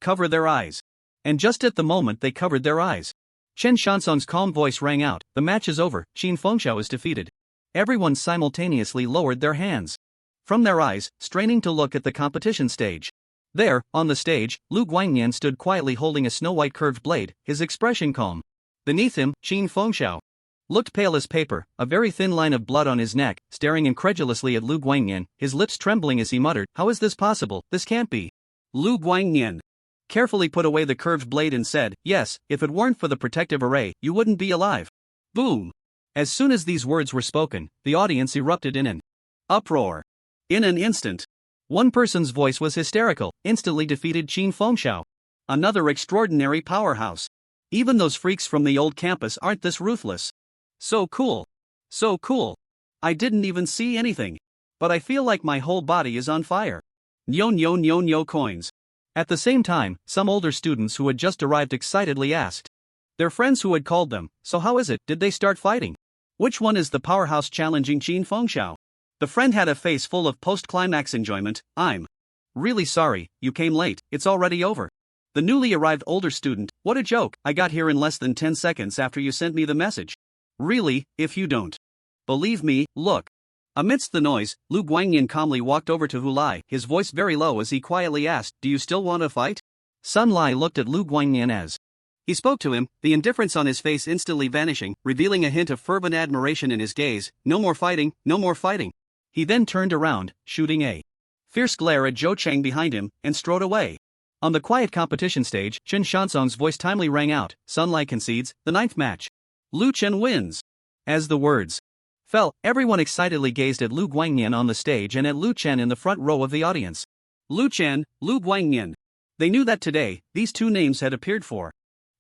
cover their eyes. And just at the moment they covered their eyes, Chen Shansong's calm voice rang out, "The match is over, Qin Fengxiao is defeated." Everyone simultaneously lowered their hands from their eyes, straining to look at the competition stage. There, on the stage, Lu Guangyan stood quietly holding a snow-white curved blade, his expression calm. Beneath him, Qin Fengxiao looked pale as paper, a very thin line of blood on his neck, staring incredulously at Lu Guangyan, his lips trembling as he muttered, "How is this possible? This can't be." Lu Guangyan carefully put away the curved blade and said, "Yes, if it weren't for the protective array, you wouldn't be alive." Boom! As soon as these words were spoken, the audience erupted in an uproar. In an instant, one person's voice was hysterical, instantly defeated Qin Fengxiao. Another extraordinary powerhouse. Even those freaks from the old campus aren't this ruthless. So cool. So cool. I didn't even see anything. But I feel like my whole body is on fire. Nyo coins. At the same time, some older students who had just arrived excitedly asked their friends who had called them, "So how is it, did they start fighting? Which one is the powerhouse challenging Qin Fengxiao?" The friend had a face full of post-climax enjoyment. "I'm really sorry, you came late, it's already over." The newly arrived older student, "What a joke, I got here in less than 10 seconds after you sent me the message." "Really, if you don't believe me, look." Amidst the noise, Lu Guangyan calmly walked over to Hu Lai, his voice very low as he quietly asked, "Do you still want to fight?" Sun Lai looked at Lu Guangyan as he spoke to him, the indifference on his face instantly vanishing, revealing a hint of fervent admiration in his gaze. "No more fighting, no more fighting." He then turned around, shooting a fierce glare at Zhou Cheng behind him, and strode away. On the quiet competition stage, Chen Shansong's voice timely rang out, "Sun Lai concedes, the 9th match. Lu Chen wins." As the words fell, everyone excitedly gazed at Lu Guangyan on the stage and at Lu Chen in the front row of the audience. Lu Chen, Lu Guangyan. They knew that today, these two names had appeared for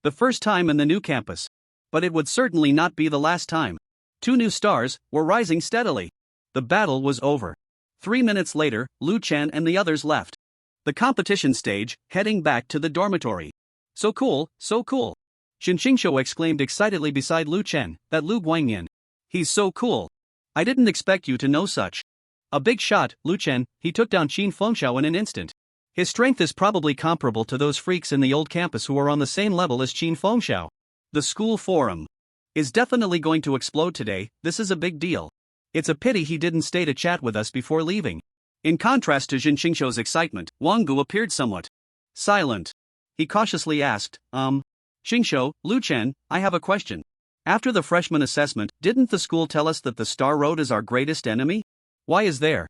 the first time in the new campus. But it would certainly not be the last time. Two new stars were rising steadily. The battle was over. 3 minutes later, Lu Chen and the others left the competition stage, heading back to the dormitory. "So cool, so cool." Shin Qingshou exclaimed excitedly beside Lu Chen, "That Lu Guangyan. He's so cool. I didn't expect you to know such." A big shot, Lu Chen, he took down Qin Fengxiao in an instant. His strength is probably comparable to those freaks in the old campus who are on the same level as Qin Fengxiao. The school forum is definitely going to explode today. This is a big deal. It's a pity he didn't stay to chat with us before leaving. In contrast to Jin Qingshou's excitement, Wang Gu appeared somewhat silent. He cautiously asked, Qingshou, Lu Chen, I have a question. After the freshman assessment, didn't the school tell us that the Star Road is our greatest enemy? Why is there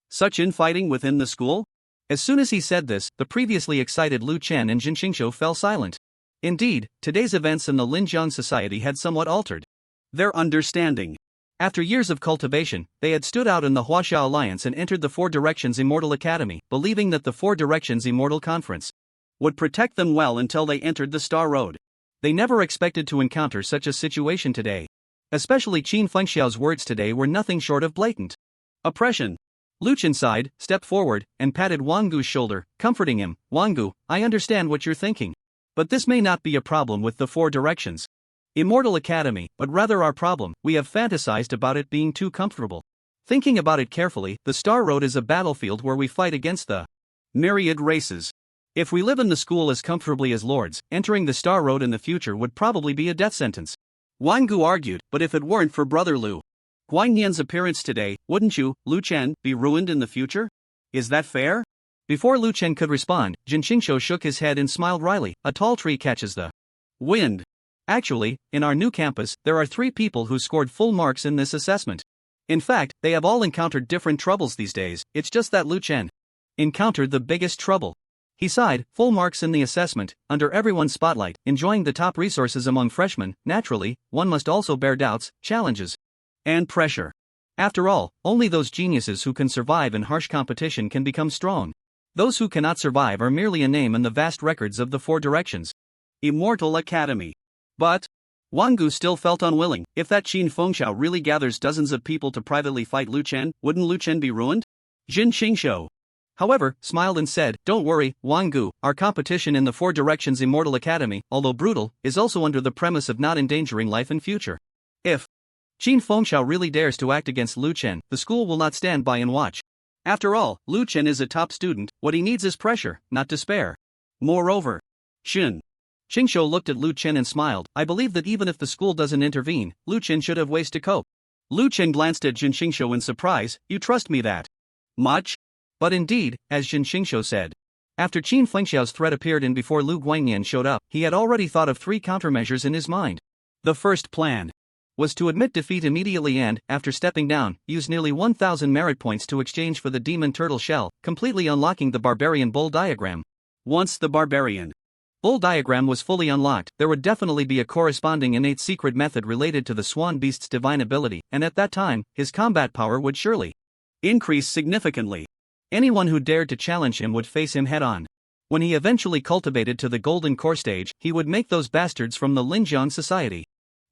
such infighting within the school?" As soon as he said this, the previously excited Lu Chen and Jin Qingshou fell silent. Indeed, today's events in the Linjiang Society had somewhat altered their understanding. After years of cultivation, they had stood out in the Huaxia Alliance and entered the Four Directions Immortal Academy, believing that the Four Directions Immortal Conference would protect them well until they entered the Star Road. They never expected to encounter such a situation today. Especially Qin Fengxiao's words today were nothing short of blatant oppression. Lu Chen sighed, stepped forward, and patted Wang Gu's shoulder, comforting him. "Wang Gu, I understand what you're thinking. But this may not be a problem with the Four Directions Immortal Academy, but rather our problem. We have fantasized about it being too comfortable. Thinking about it carefully, the Star Road is a battlefield where we fight against the myriad races. If we live in the school as comfortably as lords, entering the Star Road in the future would probably be a death sentence. Wang Gu argued, but if it weren't for brother Lu Guanyan's appearance today, wouldn't you, Lu Chen, be ruined in the future? Is that fair? Before Lu Chen could respond, Jin Qingshuo shook his head and smiled wryly. A tall tree catches the wind. Actually, in our new campus, there are 3 people who scored full marks in this assessment. In fact, they have all encountered different troubles these days, it's just that Lu Chen encountered the biggest trouble. He sighed, full marks in the assessment, under everyone's spotlight, enjoying the top resources among freshmen. Naturally, one must also bear doubts, challenges, and pressure. After all, only those geniuses who can survive in harsh competition can become strong. Those who cannot survive are merely a name in the vast records of the 4 directions. Immortal Academy. But Wang Gu still felt unwilling. If that Qin Fengxiao really gathers dozens of people to privately fight Lu Chen, wouldn't Lu Chen be ruined? Jin Qingshuo, however, smiled and said, "Don't worry, Wang Gu, our competition in the 4 directions Immortal Academy, although brutal, is also under the premise of not endangering life and future. If Qin Fengxiao really dares to act against Lu Chen, the school will not stand by and watch. After all, Lu Chen is a top student, what he needs is pressure, not despair. Moreover, Shun Qingshuo looked at Lu Chen and smiled. I believe that even if the school doesn't intervene, Lu Chen should have ways to cope." Lu Chen glanced at Jin Qingshuo in surprise. "You trust me that much?" But indeed, as Jin Qingshuo said, after Qin Fengxiao's threat appeared and before Lu Guangyan showed up, he had already thought of 3 countermeasures in his mind. The first plan was to admit defeat immediately and, after stepping down, use nearly 1,000 merit points to exchange for the demon turtle shell, completely unlocking the barbarian bull diagram. Once the barbarian bull diagram was fully unlocked, there would definitely be a corresponding innate secret method related to the swan beast's divine ability, and at that time, his combat power would surely increase significantly. Anyone who dared to challenge him would face him head-on. When he eventually cultivated to the golden core stage, he would make those bastards from the Linjiang Society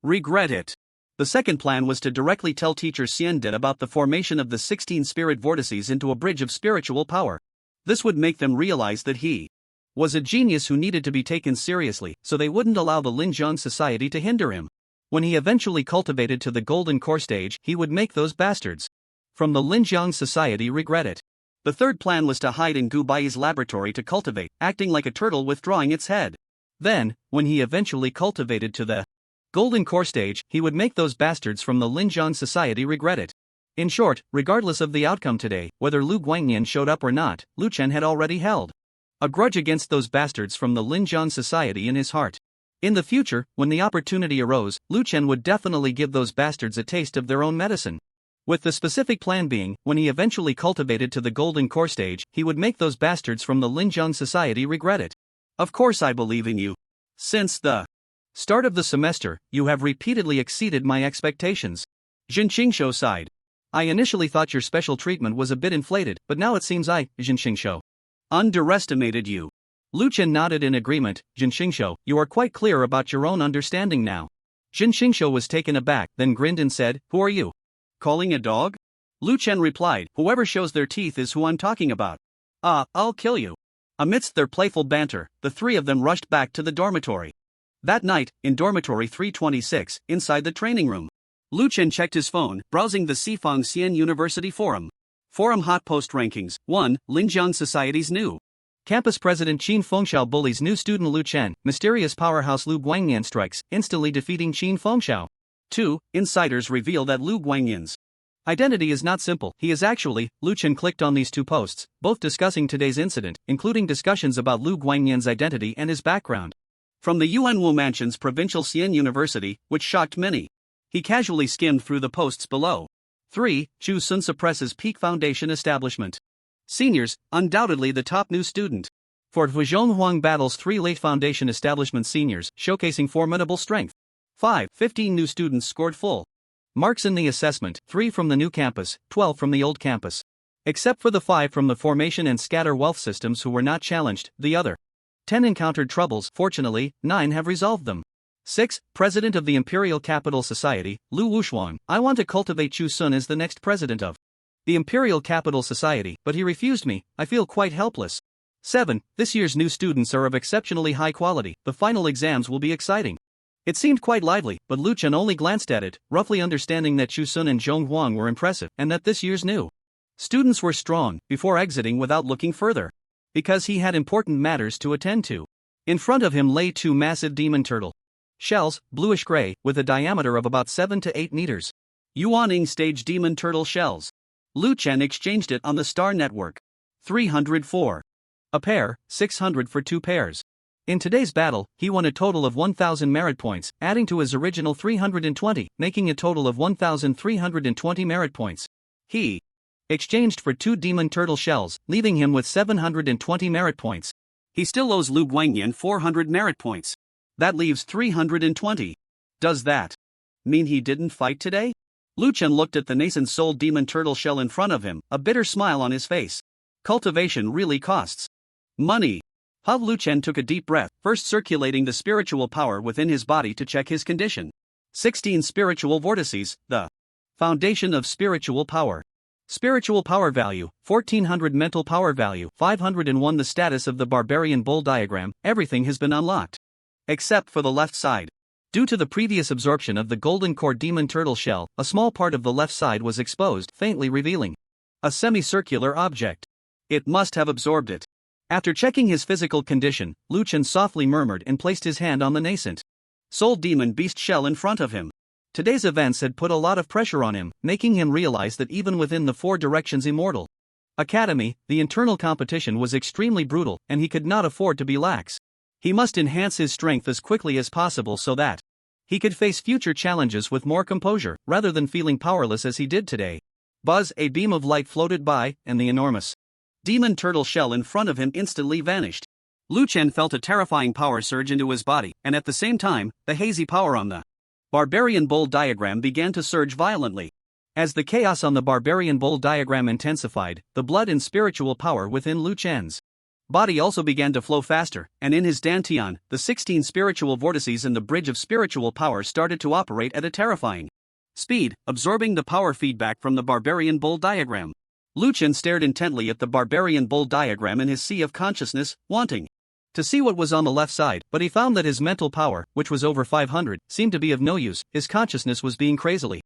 regret it. The second plan was to directly tell teacher Xian De about the formation of the 16 spirit vortices into a bridge of spiritual power. This would make them realize that he was a genius who needed to be taken seriously, so they wouldn't allow the Linjiang Society to hinder him. When he eventually cultivated to the golden core stage, he would make those bastards from the Linjiang Society regret it. The third plan was to hide in Gu Bai's laboratory to cultivate, acting like a turtle withdrawing its head. Then, when he eventually cultivated to the golden core stage, he would make those bastards from the Linjiang Society regret it. In short, regardless of the outcome today, whether Lu Guangyan showed up or not, Lu Chen had already held a grudge against those bastards from the Linjiang Society in his heart. In the future, when the opportunity arose, Lu Chen would definitely give those bastards a taste of their own medicine. With the specific plan being, when he eventually cultivated to the golden core stage, he would make those bastards from the Linjiang Society regret it. Of course I believe in you. Since the start of the semester, you have repeatedly exceeded my expectations. Jin Qingshuo sighed. I initially thought your special treatment was a bit inflated, but now it seems I, Jin Qingshuo, underestimated you. Lu Chen nodded in agreement. Jin Qingshuo, you are quite clear about your own understanding now. Jin Qingshuo was taken aback, then grinned and said, Who are you? Calling a dog? Lu Chen replied, Whoever shows their teeth is who I'm talking about. I'll kill you. Amidst their playful banter, the 3 of them rushed back to the dormitory. That night, in dormitory 326, inside the training room, Lu Chen checked his phone, browsing the Sifang Xian University Forum. Forum Hot Post Rankings. 1. Linjiang Society's new campus president Qin Fengxiao bullies new student Lu Chen. Mysterious powerhouse Lu Guangyan strikes, instantly defeating Qin Fengxiao. 2. Insiders reveal that Lu Guangyan's identity is not simple. He is actually. Lu Chen clicked on these 2 posts, both discussing today's incident, including discussions about Lu Guangyan's identity and his background. From the Yuanwu Mansion's provincial Xian University, which shocked many. He casually skimmed through the posts below. 3. Chu Sun suppresses Peak Foundation establishment. Seniors, undoubtedly the top new student. Fort Huang battles 3 late foundation establishment seniors, showcasing formidable strength. 5. 15 new students scored full marks in the assessment, 3 from the new campus, 12 from the old campus. Except for the 5 from the formation and scatter wealth systems who were not challenged, the other 10 encountered troubles. Fortunately, 9 have resolved them. 6. President of the Imperial Capital Society, Lu Wushuang. I want to cultivate Chu Sun as the next president of the Imperial Capital Society, but he refused me. I feel quite helpless. 7. This year's new students are of exceptionally high quality. The final exams will be exciting. It seemed quite lively, but Lu Chen only glanced at it, roughly understanding that Chu Sun and Zhong Huang were impressive and that this year's new students were strong, before exiting without looking further. Because he had important matters to attend to. In front of him lay 2 massive demon turtle shells, bluish-gray, with a diameter of about 7 to 8 meters. Yuaning stage demon turtle shells. Lu Chen exchanged it on the Star Network. 304. A pair, 600 for 2 pairs. In today's battle, he won a total of 1,000 merit points, adding to his original 320, making a total of 1,320 merit points. He exchanged for 2 demon turtle shells, leaving him with 720 merit points. He still owes Lu Guangyan 400 merit points. That leaves 320. Does that mean he didn't fight today? Lu Chen looked at the nascent soul demon turtle shell in front of him, a bitter smile on his face. Cultivation really costs money. Lu Chen took a deep breath, first circulating the spiritual power within his body to check his condition. 16 spiritual vortices, the foundation of spiritual power. Spiritual power value, 1400 mental power value, 501 the status of the barbarian bull diagram, everything has been unlocked. Except for the left side. Due to the previous absorption of the golden core demon turtle shell, a small part of the left side was exposed, faintly revealing a semicircular object. It must have absorbed it. After checking his physical condition, Lu Chen softly murmured and placed his hand on the nascent soul demon beast shell in front of him. Today's events had put a lot of pressure on him, making him realize that even within the 4 Directions Immortal Academy, the internal competition was extremely brutal, and he could not afford to be lax. He must enhance his strength as quickly as possible so that he could face future challenges with more composure, rather than feeling powerless as he did today. Buzz, a beam of light floated by, and the enormous demon turtle shell in front of him instantly vanished. Lu Chen felt a terrifying power surge into his body, and at the same time, the hazy power on the barbarian bull diagram began to surge violently. As the chaos on the barbarian bull diagram intensified, the blood and spiritual power within Lu Chen's body also began to flow faster, and in his dantian, the 16 spiritual vortices in the bridge of spiritual power started to operate at a terrifying speed, absorbing the power feedback from the barbarian bull diagram. Lu Chen stared intently at the barbarian bull diagram in his sea of consciousness, wanting to see what was on the left side, but he found that his mental power, which was over 500, seemed to be of no use. His consciousness was being crazily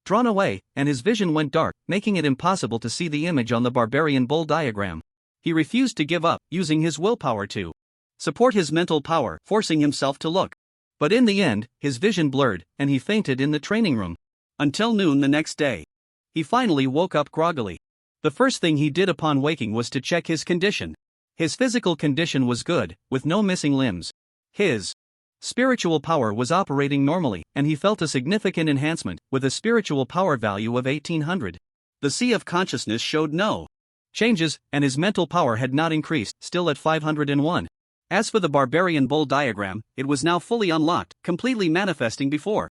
drawn away, and his vision went dark, making it impossible to see the image on the barbarian bull diagram. He refused to give up, using his willpower to support his mental power, forcing himself to look. But in the end, his vision blurred, and he fainted in the training room. Until noon the next day. He finally woke up groggily. The first thing he did upon waking was to check his condition. His physical condition was good, with no missing limbs. His spiritual power was operating normally, and he felt a significant enhancement, with a spiritual power value of 1800. The sea of consciousness showed no changes, and his mental power had not increased, still at 501. As for the barbarian bull diagram, it was now fully unlocked, completely manifesting before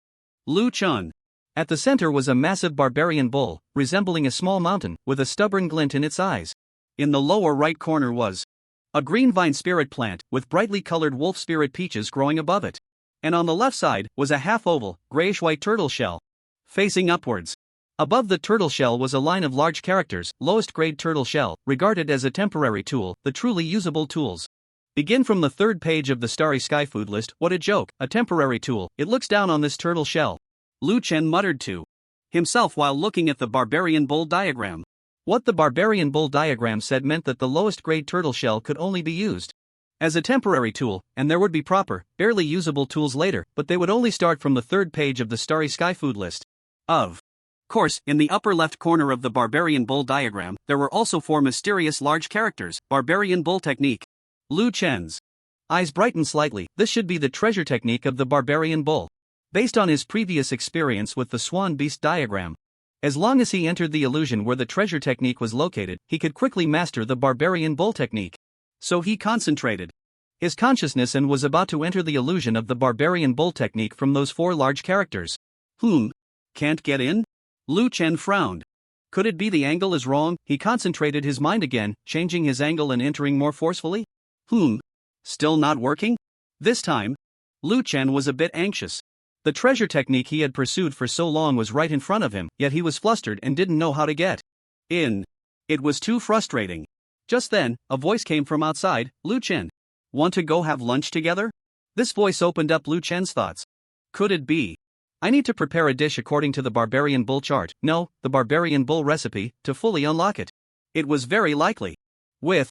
Lu Chen. At the center was a massive barbarian bull, resembling a small mountain, with a stubborn glint in its eyes. In the lower right corner was a green vine spirit plant, with brightly colored wolf spirit peaches growing above it. And on the left side was a half-oval, grayish-white turtle shell, facing upwards. Above the turtle shell was a line of large characters, lowest grade turtle shell, regarded as a temporary tool, the truly usable tools. Begin from the 3rd page of the Starry Sky food list. What a joke, a temporary tool, it looks down on this turtle shell. Lu Chen muttered to himself while looking at the barbarian bull diagram. What the barbarian bull diagram said meant that the lowest grade turtle shell could only be used as a temporary tool, and there would be proper, barely usable tools later, but they would only start from the 3rd page of the Starry Sky food list. Of course, in the upper left corner of the barbarian bull diagram, there were also 4 mysterious large characters, barbarian bull technique. Lu Chen's eyes brightened slightly. This should be the treasure technique of the barbarian bull. Based on his previous experience with the swan beast diagram, as long as he entered the illusion where the treasure technique was located, he could quickly master the barbarian bull technique. So he concentrated his consciousness and was about to enter the illusion of the barbarian bull technique from those 4 large characters. Can't get in? Lu Chen frowned. Could it be the angle is wrong? He concentrated his mind again, changing his angle and entering more forcefully. Still not working? This time, Lu Chen was a bit anxious. The treasure technique he had pursued for so long was right in front of him, yet he was flustered and didn't know how to get in. It was too frustrating. Just then, a voice came from outside. Lu Chen, want to go have lunch together? This voice opened up Lu Chen's thoughts. Could it be? I need to prepare a dish according to the barbarian bull chart, no, the barbarian bull recipe, to fully unlock it. It was very likely. With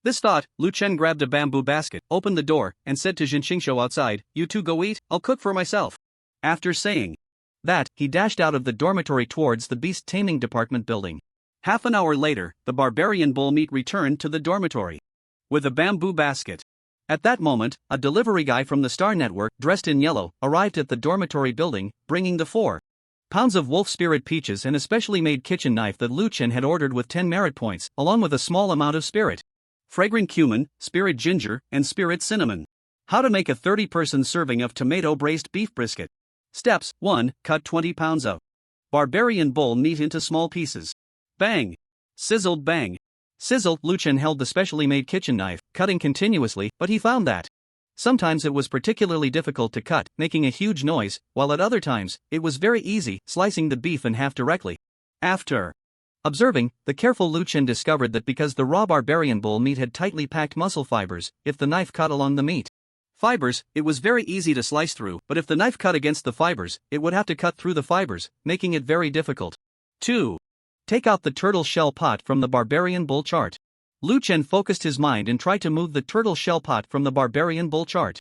this thought, Lu Chen grabbed a bamboo basket, opened the door, and said to Jinqingshu outside, "You two go eat, I'll cook for myself." After saying that, he dashed out of the dormitory towards the beast taming department building. Half an hour later, the barbarian bull meat returned to the dormitory with a bamboo basket. At that moment, a delivery guy from the Star Network, dressed in yellow, arrived at the dormitory building, bringing the 4 pounds of wolf spirit peaches and a specially made kitchen knife that Lu Chen had ordered with 10 merit points, along with a small amount of spirit fragrant cumin, spirit ginger, and spirit cinnamon. How to make a 30-person serving of tomato braised beef brisket. Steps: 1. Cut 20 pounds of barbarian bull meat into small pieces. Bang! Sizzled bang! Sizzle. Lu Chen held the specially made kitchen knife, cutting continuously, but he found that sometimes it was particularly difficult to cut, making a huge noise, while at other times, it was very easy, slicing the beef in half directly. After observing, the careful Lu Chen discovered that because the raw barbarian bull meat had tightly packed muscle fibers, if the knife cut along the meat fibers, it was very easy to slice through, but if the knife cut against the fibers, it would have to cut through the fibers, making it very difficult. 2. Take out the turtle shell pot from the barbarian bull chart. Lu Chen focused his mind and tried to move the turtle shell pot from the barbarian bull chart.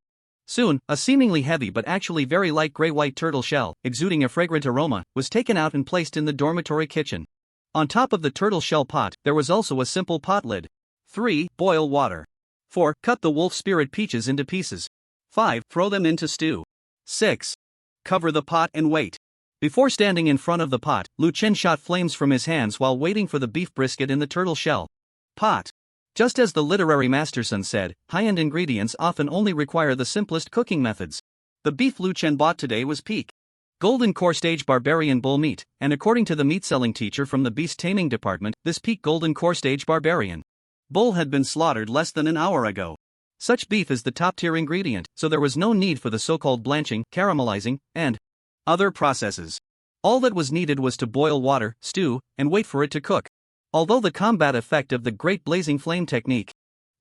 Soon, a seemingly heavy but actually very light gray-white turtle shell, exuding a fragrant aroma, was taken out and placed in the dormitory kitchen. On top of the turtle shell pot, there was also a simple pot lid. 3. Boil water. 4. Cut the wolf spirit peaches into pieces. 5. Throw them into stew. 6. Cover the pot and wait. Before standing in front of the pot, Lu Chen shot flames from his hands while waiting for the beef brisket in the turtle shell pot. Just as the literary masterson said, high-end ingredients often only require the simplest cooking methods. The beef Lu Chen bought today was peak golden core stage barbarian bull meat, and according to the meat-selling teacher from the beast taming department, this peak golden core stage barbarian bull had been slaughtered less than an hour ago. Such beef is the top-tier ingredient, so there was no need for the so-called blanching, caramelizing, and other processes. All that was needed was to boil water, stew, and wait for it to cook. Although the combat effect of the great blazing flame technique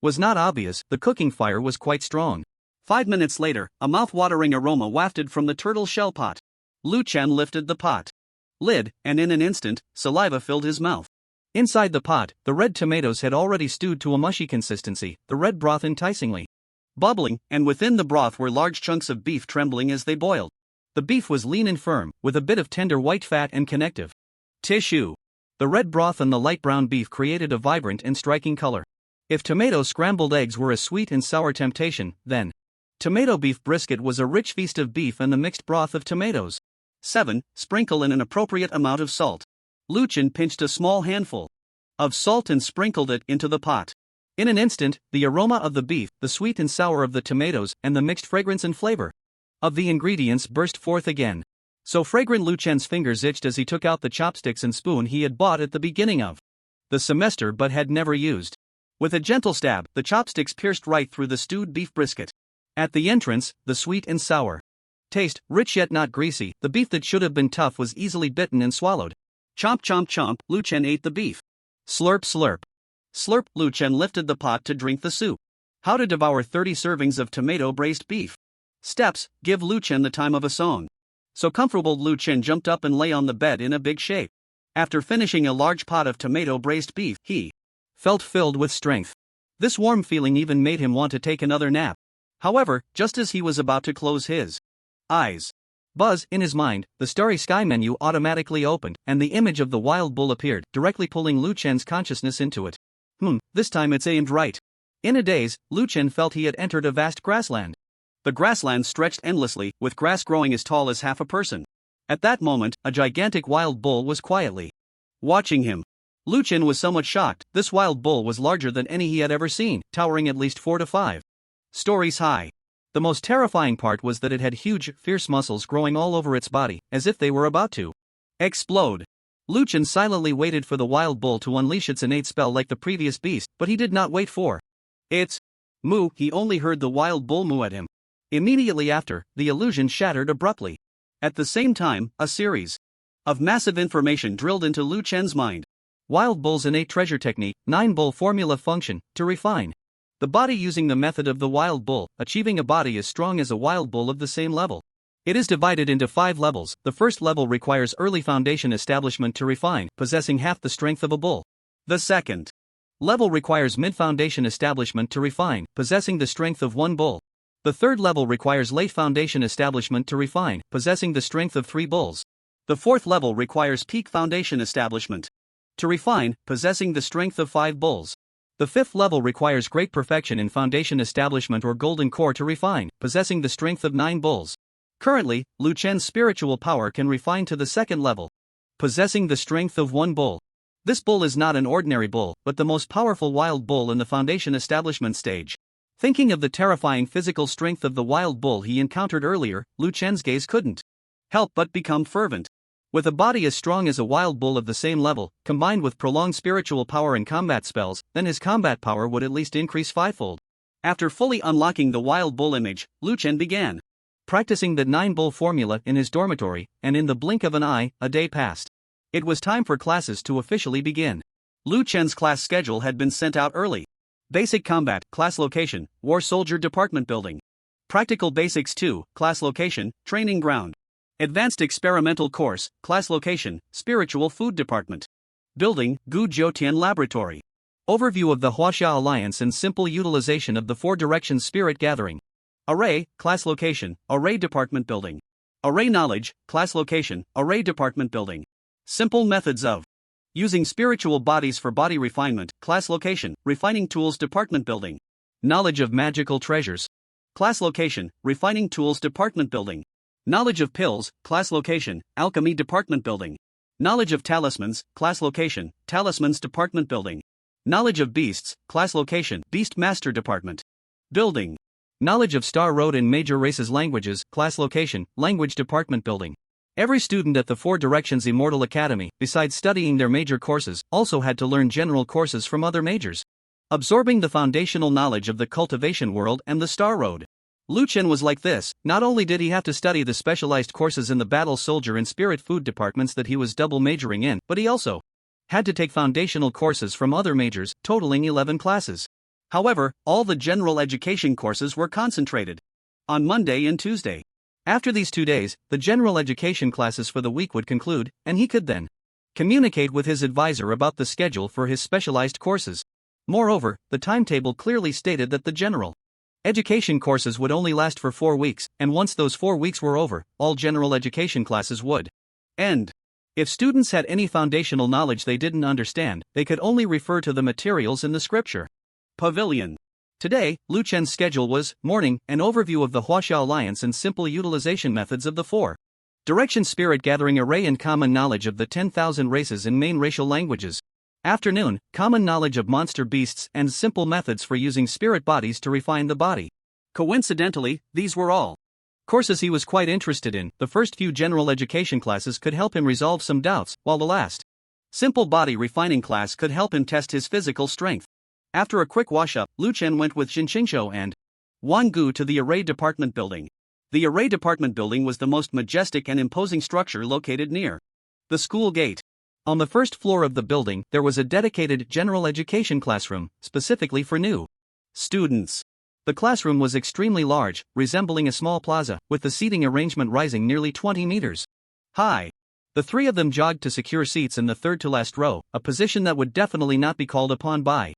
was not obvious, the cooking fire was quite strong. 5 minutes later, a mouth-watering aroma wafted from the turtle shell pot. Lu Chen lifted the pot lid, and in an instant, saliva filled his mouth. Inside the pot, the red tomatoes had already stewed to a mushy consistency, the red broth enticingly bubbling, and within the broth were large chunks of beef trembling as they boiled. The beef was lean and firm, with a bit of tender white fat and connective tissue. The red broth and the light brown beef created a vibrant and striking color. If tomato scrambled eggs were a sweet and sour temptation, then tomato beef brisket was a rich feast of beef and the mixed broth of tomatoes. 7. Sprinkle in an appropriate amount of salt. Lu Chen pinched a small handful of salt and sprinkled it into the pot. In an instant, the aroma of the beef, the sweet and sour of the tomatoes, and the mixed fragrance and flavor of the ingredients burst forth again. So fragrant Lu Chen's fingers itched as he took out the chopsticks and spoon he had bought at the beginning of the semester but had never used. With a gentle stab, the chopsticks pierced right through the stewed beef brisket. At the entrance, the sweet and sour taste, rich yet not greasy, the beef that should have been tough was easily bitten and swallowed. Chomp chomp chomp, Lu Chen ate the beef. Slurp slurp. Slurp, Lu Chen lifted the pot to drink the soup. How to devour 30 servings of tomato braised beef. Steps: give Lu Chen the time of a song. So comfortable, Lu Chen jumped up and lay on the bed in a big shape. After finishing a large pot of tomato braised beef, he felt filled with strength. This warm feeling even made him want to take another nap. However, just as he was about to close his eyes, buzz, in his mind, the Starry Sky menu automatically opened, and the image of the wild bull appeared, directly pulling Lu Chen's consciousness into it. This time it's aimed right. In a daze, Lu Chen felt he had entered a vast grassland. The grassland stretched endlessly, with grass growing as tall as half a person. At that moment, a gigantic wild bull was quietly watching him. Lu Chen was somewhat shocked. This wild bull was larger than any he had ever seen, towering at least 4 to 5 stories high. The most terrifying part was that it had huge, fierce muscles growing all over its body, as if they were about to explode. Lu Chen silently waited for the wild bull to unleash its innate spell like the previous beast, but he did not wait for its moo. He only heard the wild bull moo at him. Immediately after, the illusion shattered abruptly. At the same time, a series of massive information drilled into Lu Chen's mind. Wild bull's innate treasure technique, 9-bull formula function, to refine the body using the method of the wild bull, achieving a body as strong as a wild bull of the same level. It is divided into 5 levels. The first level requires early foundation establishment to refine, possessing half the strength of a bull. The second level requires mid-foundation establishment to refine, possessing the strength of 1 bull. The third level requires late foundation establishment to refine, possessing the strength of 3 bulls. The fourth level requires peak foundation establishment to refine, possessing the strength of 5 bulls. The fifth level requires great perfection in foundation establishment or golden core to refine, possessing the strength of 9 bulls. Currently, Lu Chen's spiritual power can refine to the second level, possessing the strength of 1 bull. This bull is not an ordinary bull, but the most powerful wild bull in the foundation establishment stage. Thinking of the terrifying physical strength of the wild bull he encountered earlier, Lu Chen's gaze couldn't help but become fervent. With a body as strong as a wild bull of the same level, combined with prolonged spiritual power and combat spells, then his combat power would at least increase 5-fold. After fully unlocking the wild bull image, Lu Chen began practicing the 9-bull formula in his dormitory, and in the blink of an eye, a day passed. It was time for classes to officially begin. Lu Chen's class schedule had been sent out early. Basic Combat, Class Location, War Soldier Department Building. Practical Basics 2, Class Location, Training Ground. Advanced Experimental Course, Class Location, Spiritual Food Department. Building, Gu Jiutian Laboratory. Overview of the Huaxia Alliance and simple utilization of the 4 Directions Spirit Gathering. Array, Class Location, Array Department Building. Array Knowledge, Class Location, Array Department Building. Simple Methods of using spiritual bodies for body refinement, Class Location, Refining Tools Department Building. Knowledge of Magical Treasures. Class Location, Refining Tools Department Building. Knowledge of Pills, Class Location, Alchemy Department Building. Knowledge of Talismans, Class Location, Talismans Department Building. Knowledge of Beasts, Class Location, Beast Master Department Building. Knowledge of Star Road and Major Races Languages, Class Location, Language Department Building. Every student at the 4 Directions Immortal Academy, besides studying their major courses, also had to learn general courses from other majors, absorbing the foundational knowledge of the cultivation world and the Star Road. Lu Chen was like this. Not only did he have to study the specialized courses in the Battle Soldier and Spirit Food departments that he was double majoring in, but he also had to take foundational courses from other majors, totaling 11 classes. However, all the general education courses were concentrated on Monday and Tuesday. After these 2 days, the general education classes for the week would conclude, and he could then communicate with his advisor about the schedule for his specialized courses. Moreover, the timetable clearly stated that the general education courses would only last for 4 weeks, and once those 4 weeks were over, all general education classes would end. If students had any foundational knowledge they didn't understand, they could only refer to the materials in the scripture. Pavilion. Today, Lu Chen's schedule was morning, an overview of the Huaxia Alliance and simple utilization methods of the 4 Directions Spirit Gathering Array and common knowledge of the 10,000 races and main racial languages. Afternoon, common knowledge of monster beasts and simple methods for using spirit bodies to refine the body. Coincidentally, these were all courses he was quite interested in. The first few general education classes could help him resolve some doubts, while the last simple body refining class could help him test his physical strength. After a quick wash-up, Lu Chen went with Xinqingshou and Wang Gu to the Array Department Building. The Array Department Building was the most majestic and imposing structure located near the school gate. On the first floor of the building, there was a dedicated general education classroom, specifically for new students. The classroom was extremely large, resembling a small plaza, with the seating arrangement rising nearly 20 meters high. The 3 of them jogged to secure seats in the third-to-last row, a position that would definitely not be called upon by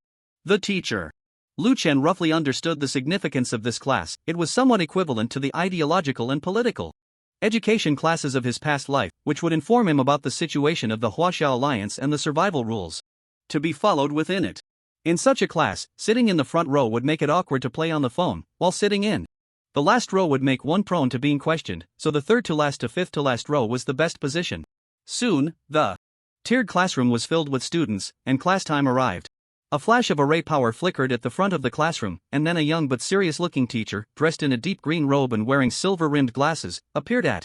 the teacher. Lu Chen roughly understood the significance of this class. It was somewhat equivalent to the ideological and political education classes of his past life, which would inform him about the situation of the Huaxia Alliance and the survival rules to be followed within it. In such a class, sitting in the front row would make it awkward to play on the phone, while sitting in the last row would make one prone to being questioned, so the third to last to fifth to last row was the best position. Soon, the tiered classroom was filled with students, and class time arrived. A flash of array power flickered at the front of the classroom, and then a young but serious-looking teacher, dressed in a deep green robe and wearing silver-rimmed glasses, appeared at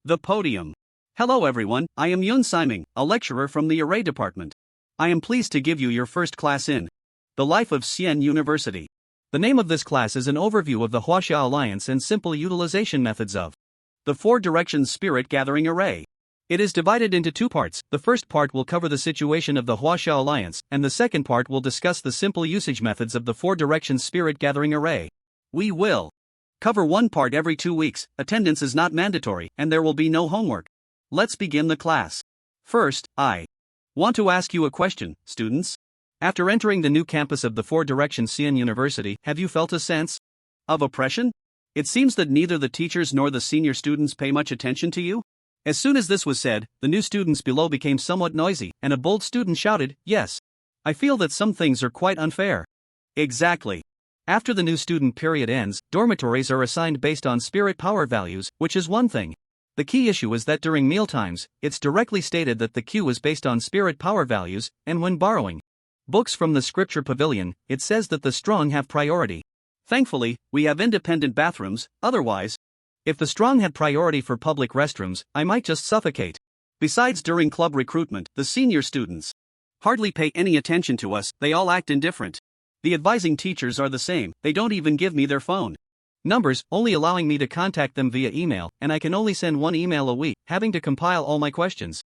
the podium. Hello everyone, I am Yun Siming, a lecturer from the Array Department. I am pleased to give you your first class in the life of Xian University. The name of this class is an overview of the Huaxia Alliance and simple utilization methods of the 4 Directions Spirit Gathering Array. It is divided into 2 parts. The first part will cover the situation of the Huaxia Alliance, and the second part will discuss the simple usage methods of the 4 Directions Spirit Gathering Array. We will Cover one part every 2 weeks, attendance is not mandatory, and there will be no homework. Let's begin the class. First, I want to ask you a question, students. After entering the new campus of the Four Directions Sion University, have you felt a sense of oppression? It seems that neither the teachers nor the senior students pay much attention to you. As soon as this was said, the new students below became somewhat noisy, and a bold student shouted, "Yes. I feel that some things are quite unfair." Exactly. After the new student period ends, dormitories are assigned based on spirit power values, which is one thing. The key issue is that during mealtimes, it's directly stated that the queue is based on spirit power values, and when borrowing books from the scripture pavilion, it says that the strong have priority. Thankfully, we have independent bathrooms, otherwise, if the strong had priority for public restrooms, I might just suffocate. Besides, during club recruitment, the senior students hardly pay any attention to us, they all act indifferent. The advising teachers are the same, they don't even give me their phone numbers, only allowing me to contact them via email, and I can only send one email a week, having to compile all my questions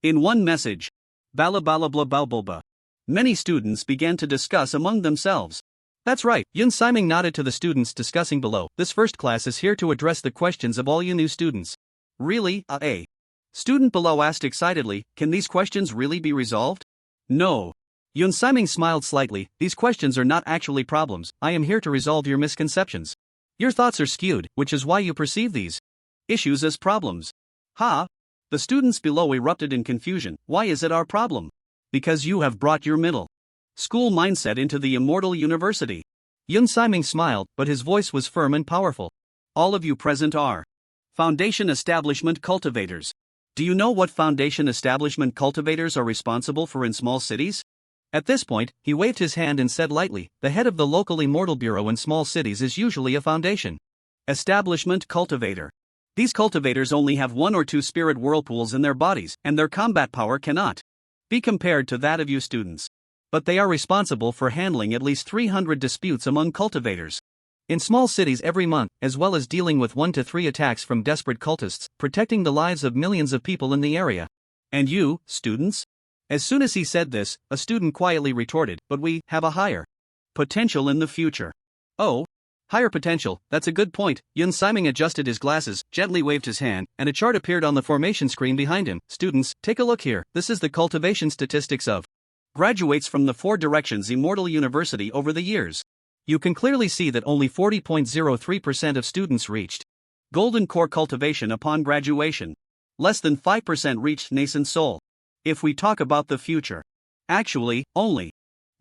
in one message. Bala bala bla bla bla bla. Many students began to discuss among themselves. That's right, Yun Siming nodded to the students discussing below. This first class is here to address the questions of all you new students. Really? A student below asked excitedly, can these questions really be resolved? No. Yun Siming smiled slightly, these questions are not actually problems, I am here to resolve your misconceptions. Your thoughts are skewed, which is why you perceive these issues as problems. Ha! The students below erupted in confusion. Why is it our problem? Because you have brought your middle school mindset into the immortal university. Yun Siming smiled, but his voice was firm and powerful. All of you present are foundation establishment cultivators. Do you know what foundation establishment cultivators are responsible for in small cities? At this point, he waved his hand and said lightly, the head of the local immortal bureau in small cities is usually a foundation establishment cultivator. These cultivators only have 1 or 2 spirit whirlpools in their bodies, and their combat power cannot be compared to that of you students. But they are responsible for handling at least 300 disputes among cultivators in small cities every month, as well as dealing with 1 to 3 attacks from desperate cultists, protecting the lives of millions of people in the area. And you, students? As soon as he said this, a student quietly retorted, but we have a higher potential in the future. Oh? Higher potential, that's a good point. Yun Siming adjusted his glasses, gently waved his hand, and a chart appeared on the formation screen behind him. Students, take a look here. This is the cultivation statistics of graduates from the Four Directions Immortal University over the years. You can clearly see that only 40.03% of students reached Golden Core cultivation upon graduation. Less than 5% reached nascent soul. If we talk about the future, actually, only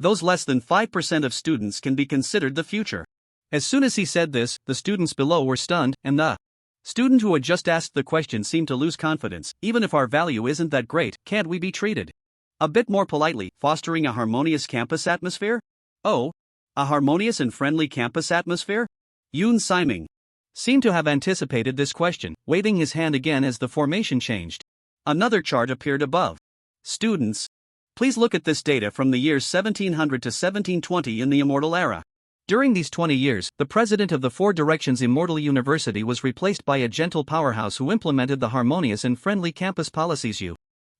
those less than 5% of students can be considered the future. As soon as he said this, the students below were stunned, and the student who had just asked the question seemed to lose confidence. Even if our value isn't that great, can't we be treated a bit more politely, fostering a harmonious campus atmosphere? Oh, a harmonious and friendly campus atmosphere? Yun Siming seemed to have anticipated this question, waving his hand again as the formation changed. Another chart appeared above. Students, please look at this data from the years 1700 to 1720 in the Immortal Era. During these 20 years, the president of the Four Directions Immortal University was replaced by a gentle powerhouse who implemented the harmonious and friendly campus policies you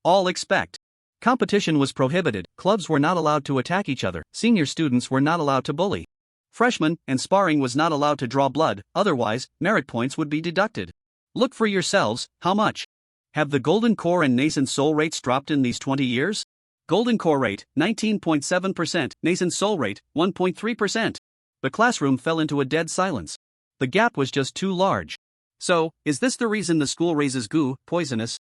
all expect. Competition was prohibited, clubs were not allowed to attack each other, senior students were not allowed to bully freshmen, and sparring was not allowed to draw blood, otherwise, merit points would be deducted. Look for yourselves, how much have the Golden Core and Nascent Soul rates dropped in these 20 years? Golden Core rate, 19.7%, Nascent Soul rate, 1.3%. The classroom fell into a dead silence. The gap was just too large. So, is this the reason the school raises goo, poisonous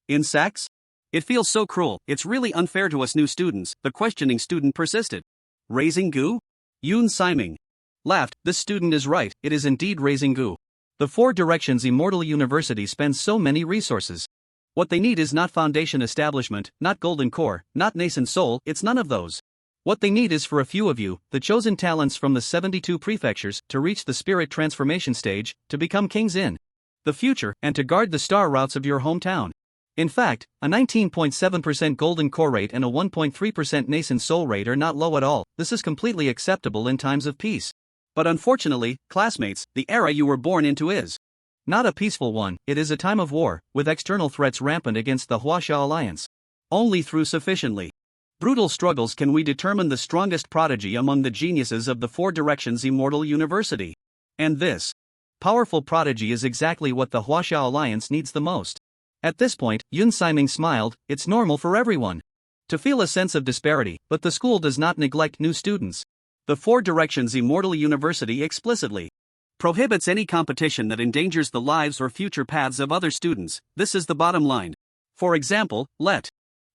insects? It feels so cruel, it's really unfair to us new students, the questioning student persisted. Raising goo? Yun Siming laughed, this student is right, it is indeed raising goo. The Four Directions Immortal University spends so many resources. What they need is not foundation establishment, not Golden Core, not Nascent Soul, it's none of those. What they need is for a few of you, the chosen talents from the 72 prefectures, to reach the spirit transformation stage, to become kings in the future, and to guard the star routes of your hometown. In fact, a 19.7% Golden Core rate and a 1.3% Nascent Soul rate are not low at all. This is completely acceptable in times of peace. But unfortunately, classmates, the era you were born into is not a peaceful one, it is a time of war, with external threats rampant against the Huaxia Alliance. Only through sufficiently brutal struggles can we determine the strongest prodigy among the geniuses of the Four Directions Immortal University. And this Powerful prodigy is exactly what the Huaxiao Alliance needs the most. At this point, Yun Siming smiled. It's normal for everyone to feel a sense of disparity, but the school does not neglect new students. The Four Directions Immortal University explicitly prohibits any competition that endangers the lives or future paths of other students. This is the bottom line. For example, let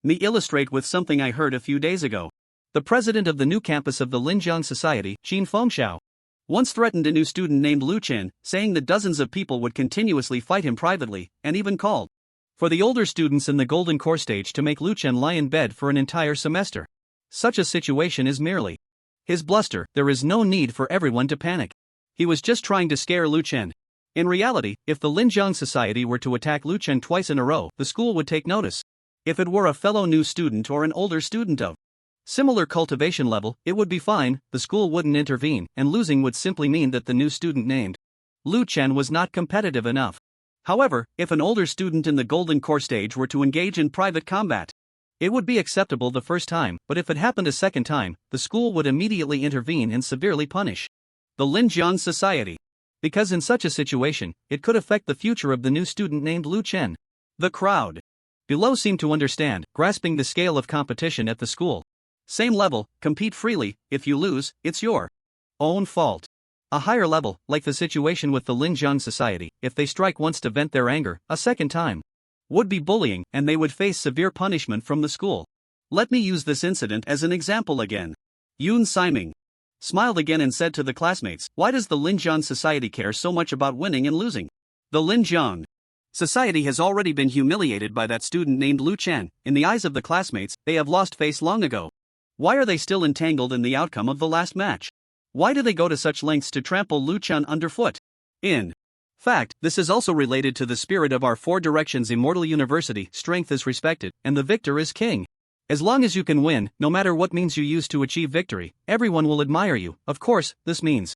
me illustrate with something I heard a few days ago. The president of the new campus of the Linjiang Society, Qin Fengxiao, once threatened a new student named Lu Chen, saying that dozens of people would continuously fight him privately, and even called for the older students in the golden core stage to make Lu Chen lie in bed for an entire semester. Such a situation is merely his bluster. There is no need for everyone to panic. He was just trying to scare Lu Chen. In reality, if the Linjiang Society were to attack Lu Chen twice in a row, the school would take notice. If it were a fellow new student or an older student of similar cultivation level, it would be fine, the school wouldn't intervene, and losing would simply mean that the new student named Lu Chen was not competitive enough. However, if an older student in the golden core stage were to engage in private combat, it would be acceptable the first time, but if it happened a second time, the school would immediately intervene and severely punish the Linjiang Society. Because in such a situation, it could affect the future of the new student named Lu Chen. The crowd below seemed to understand, grasping the scale of competition at the school. Same level, compete freely. If you lose, it's your own fault. A higher level, like the situation with the Linjiang Society, if they strike once to vent their anger, a second time would be bullying, and they would face severe punishment from the school. Let me use this incident as an example again. Yun Siming smiled again and said to the classmates, "Why does the Linjiang Society care so much about winning and losing? The Linjiang Society has already been humiliated by that student named Lu Chen. In the eyes of the classmates, they have lost face long ago. Why are they still entangled in the outcome of the last match? Why do they go to such lengths to trample Lu Chen underfoot? In fact, this is also related to the spirit of our Four Directions Immortal University. Strength is respected, and the victor is king. As long as you can win, no matter what means you use to achieve victory, everyone will admire you. Of course, this means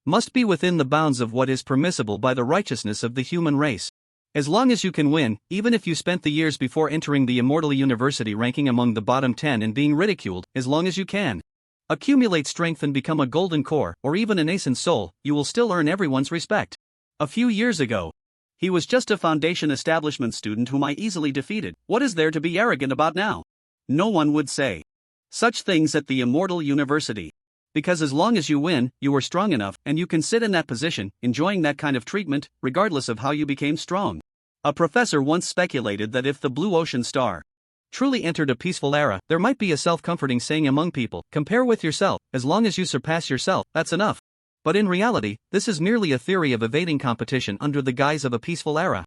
must be within the bounds of what is permissible by the righteousness of the human race. As long as you can win, even if you spent the years before entering the Immortal University ranking among the bottom 10 and being ridiculed, as long as you can accumulate strength and become a golden core, or even a nascent soul, you will still earn everyone's respect. A few years ago, he was just a foundation establishment student whom I easily defeated. What is there to be arrogant about now? No one would say such things at the Immortal University. Because as long as you win, you are strong enough, and you can sit in that position, enjoying that kind of treatment, regardless of how you became strong. A professor once speculated that if the blue ocean star truly entered a peaceful era, there might be a self-comforting saying among people: compare with yourself, as long as you surpass yourself, that's enough. But in reality, this is merely a theory of evading competition under the guise of a peaceful era.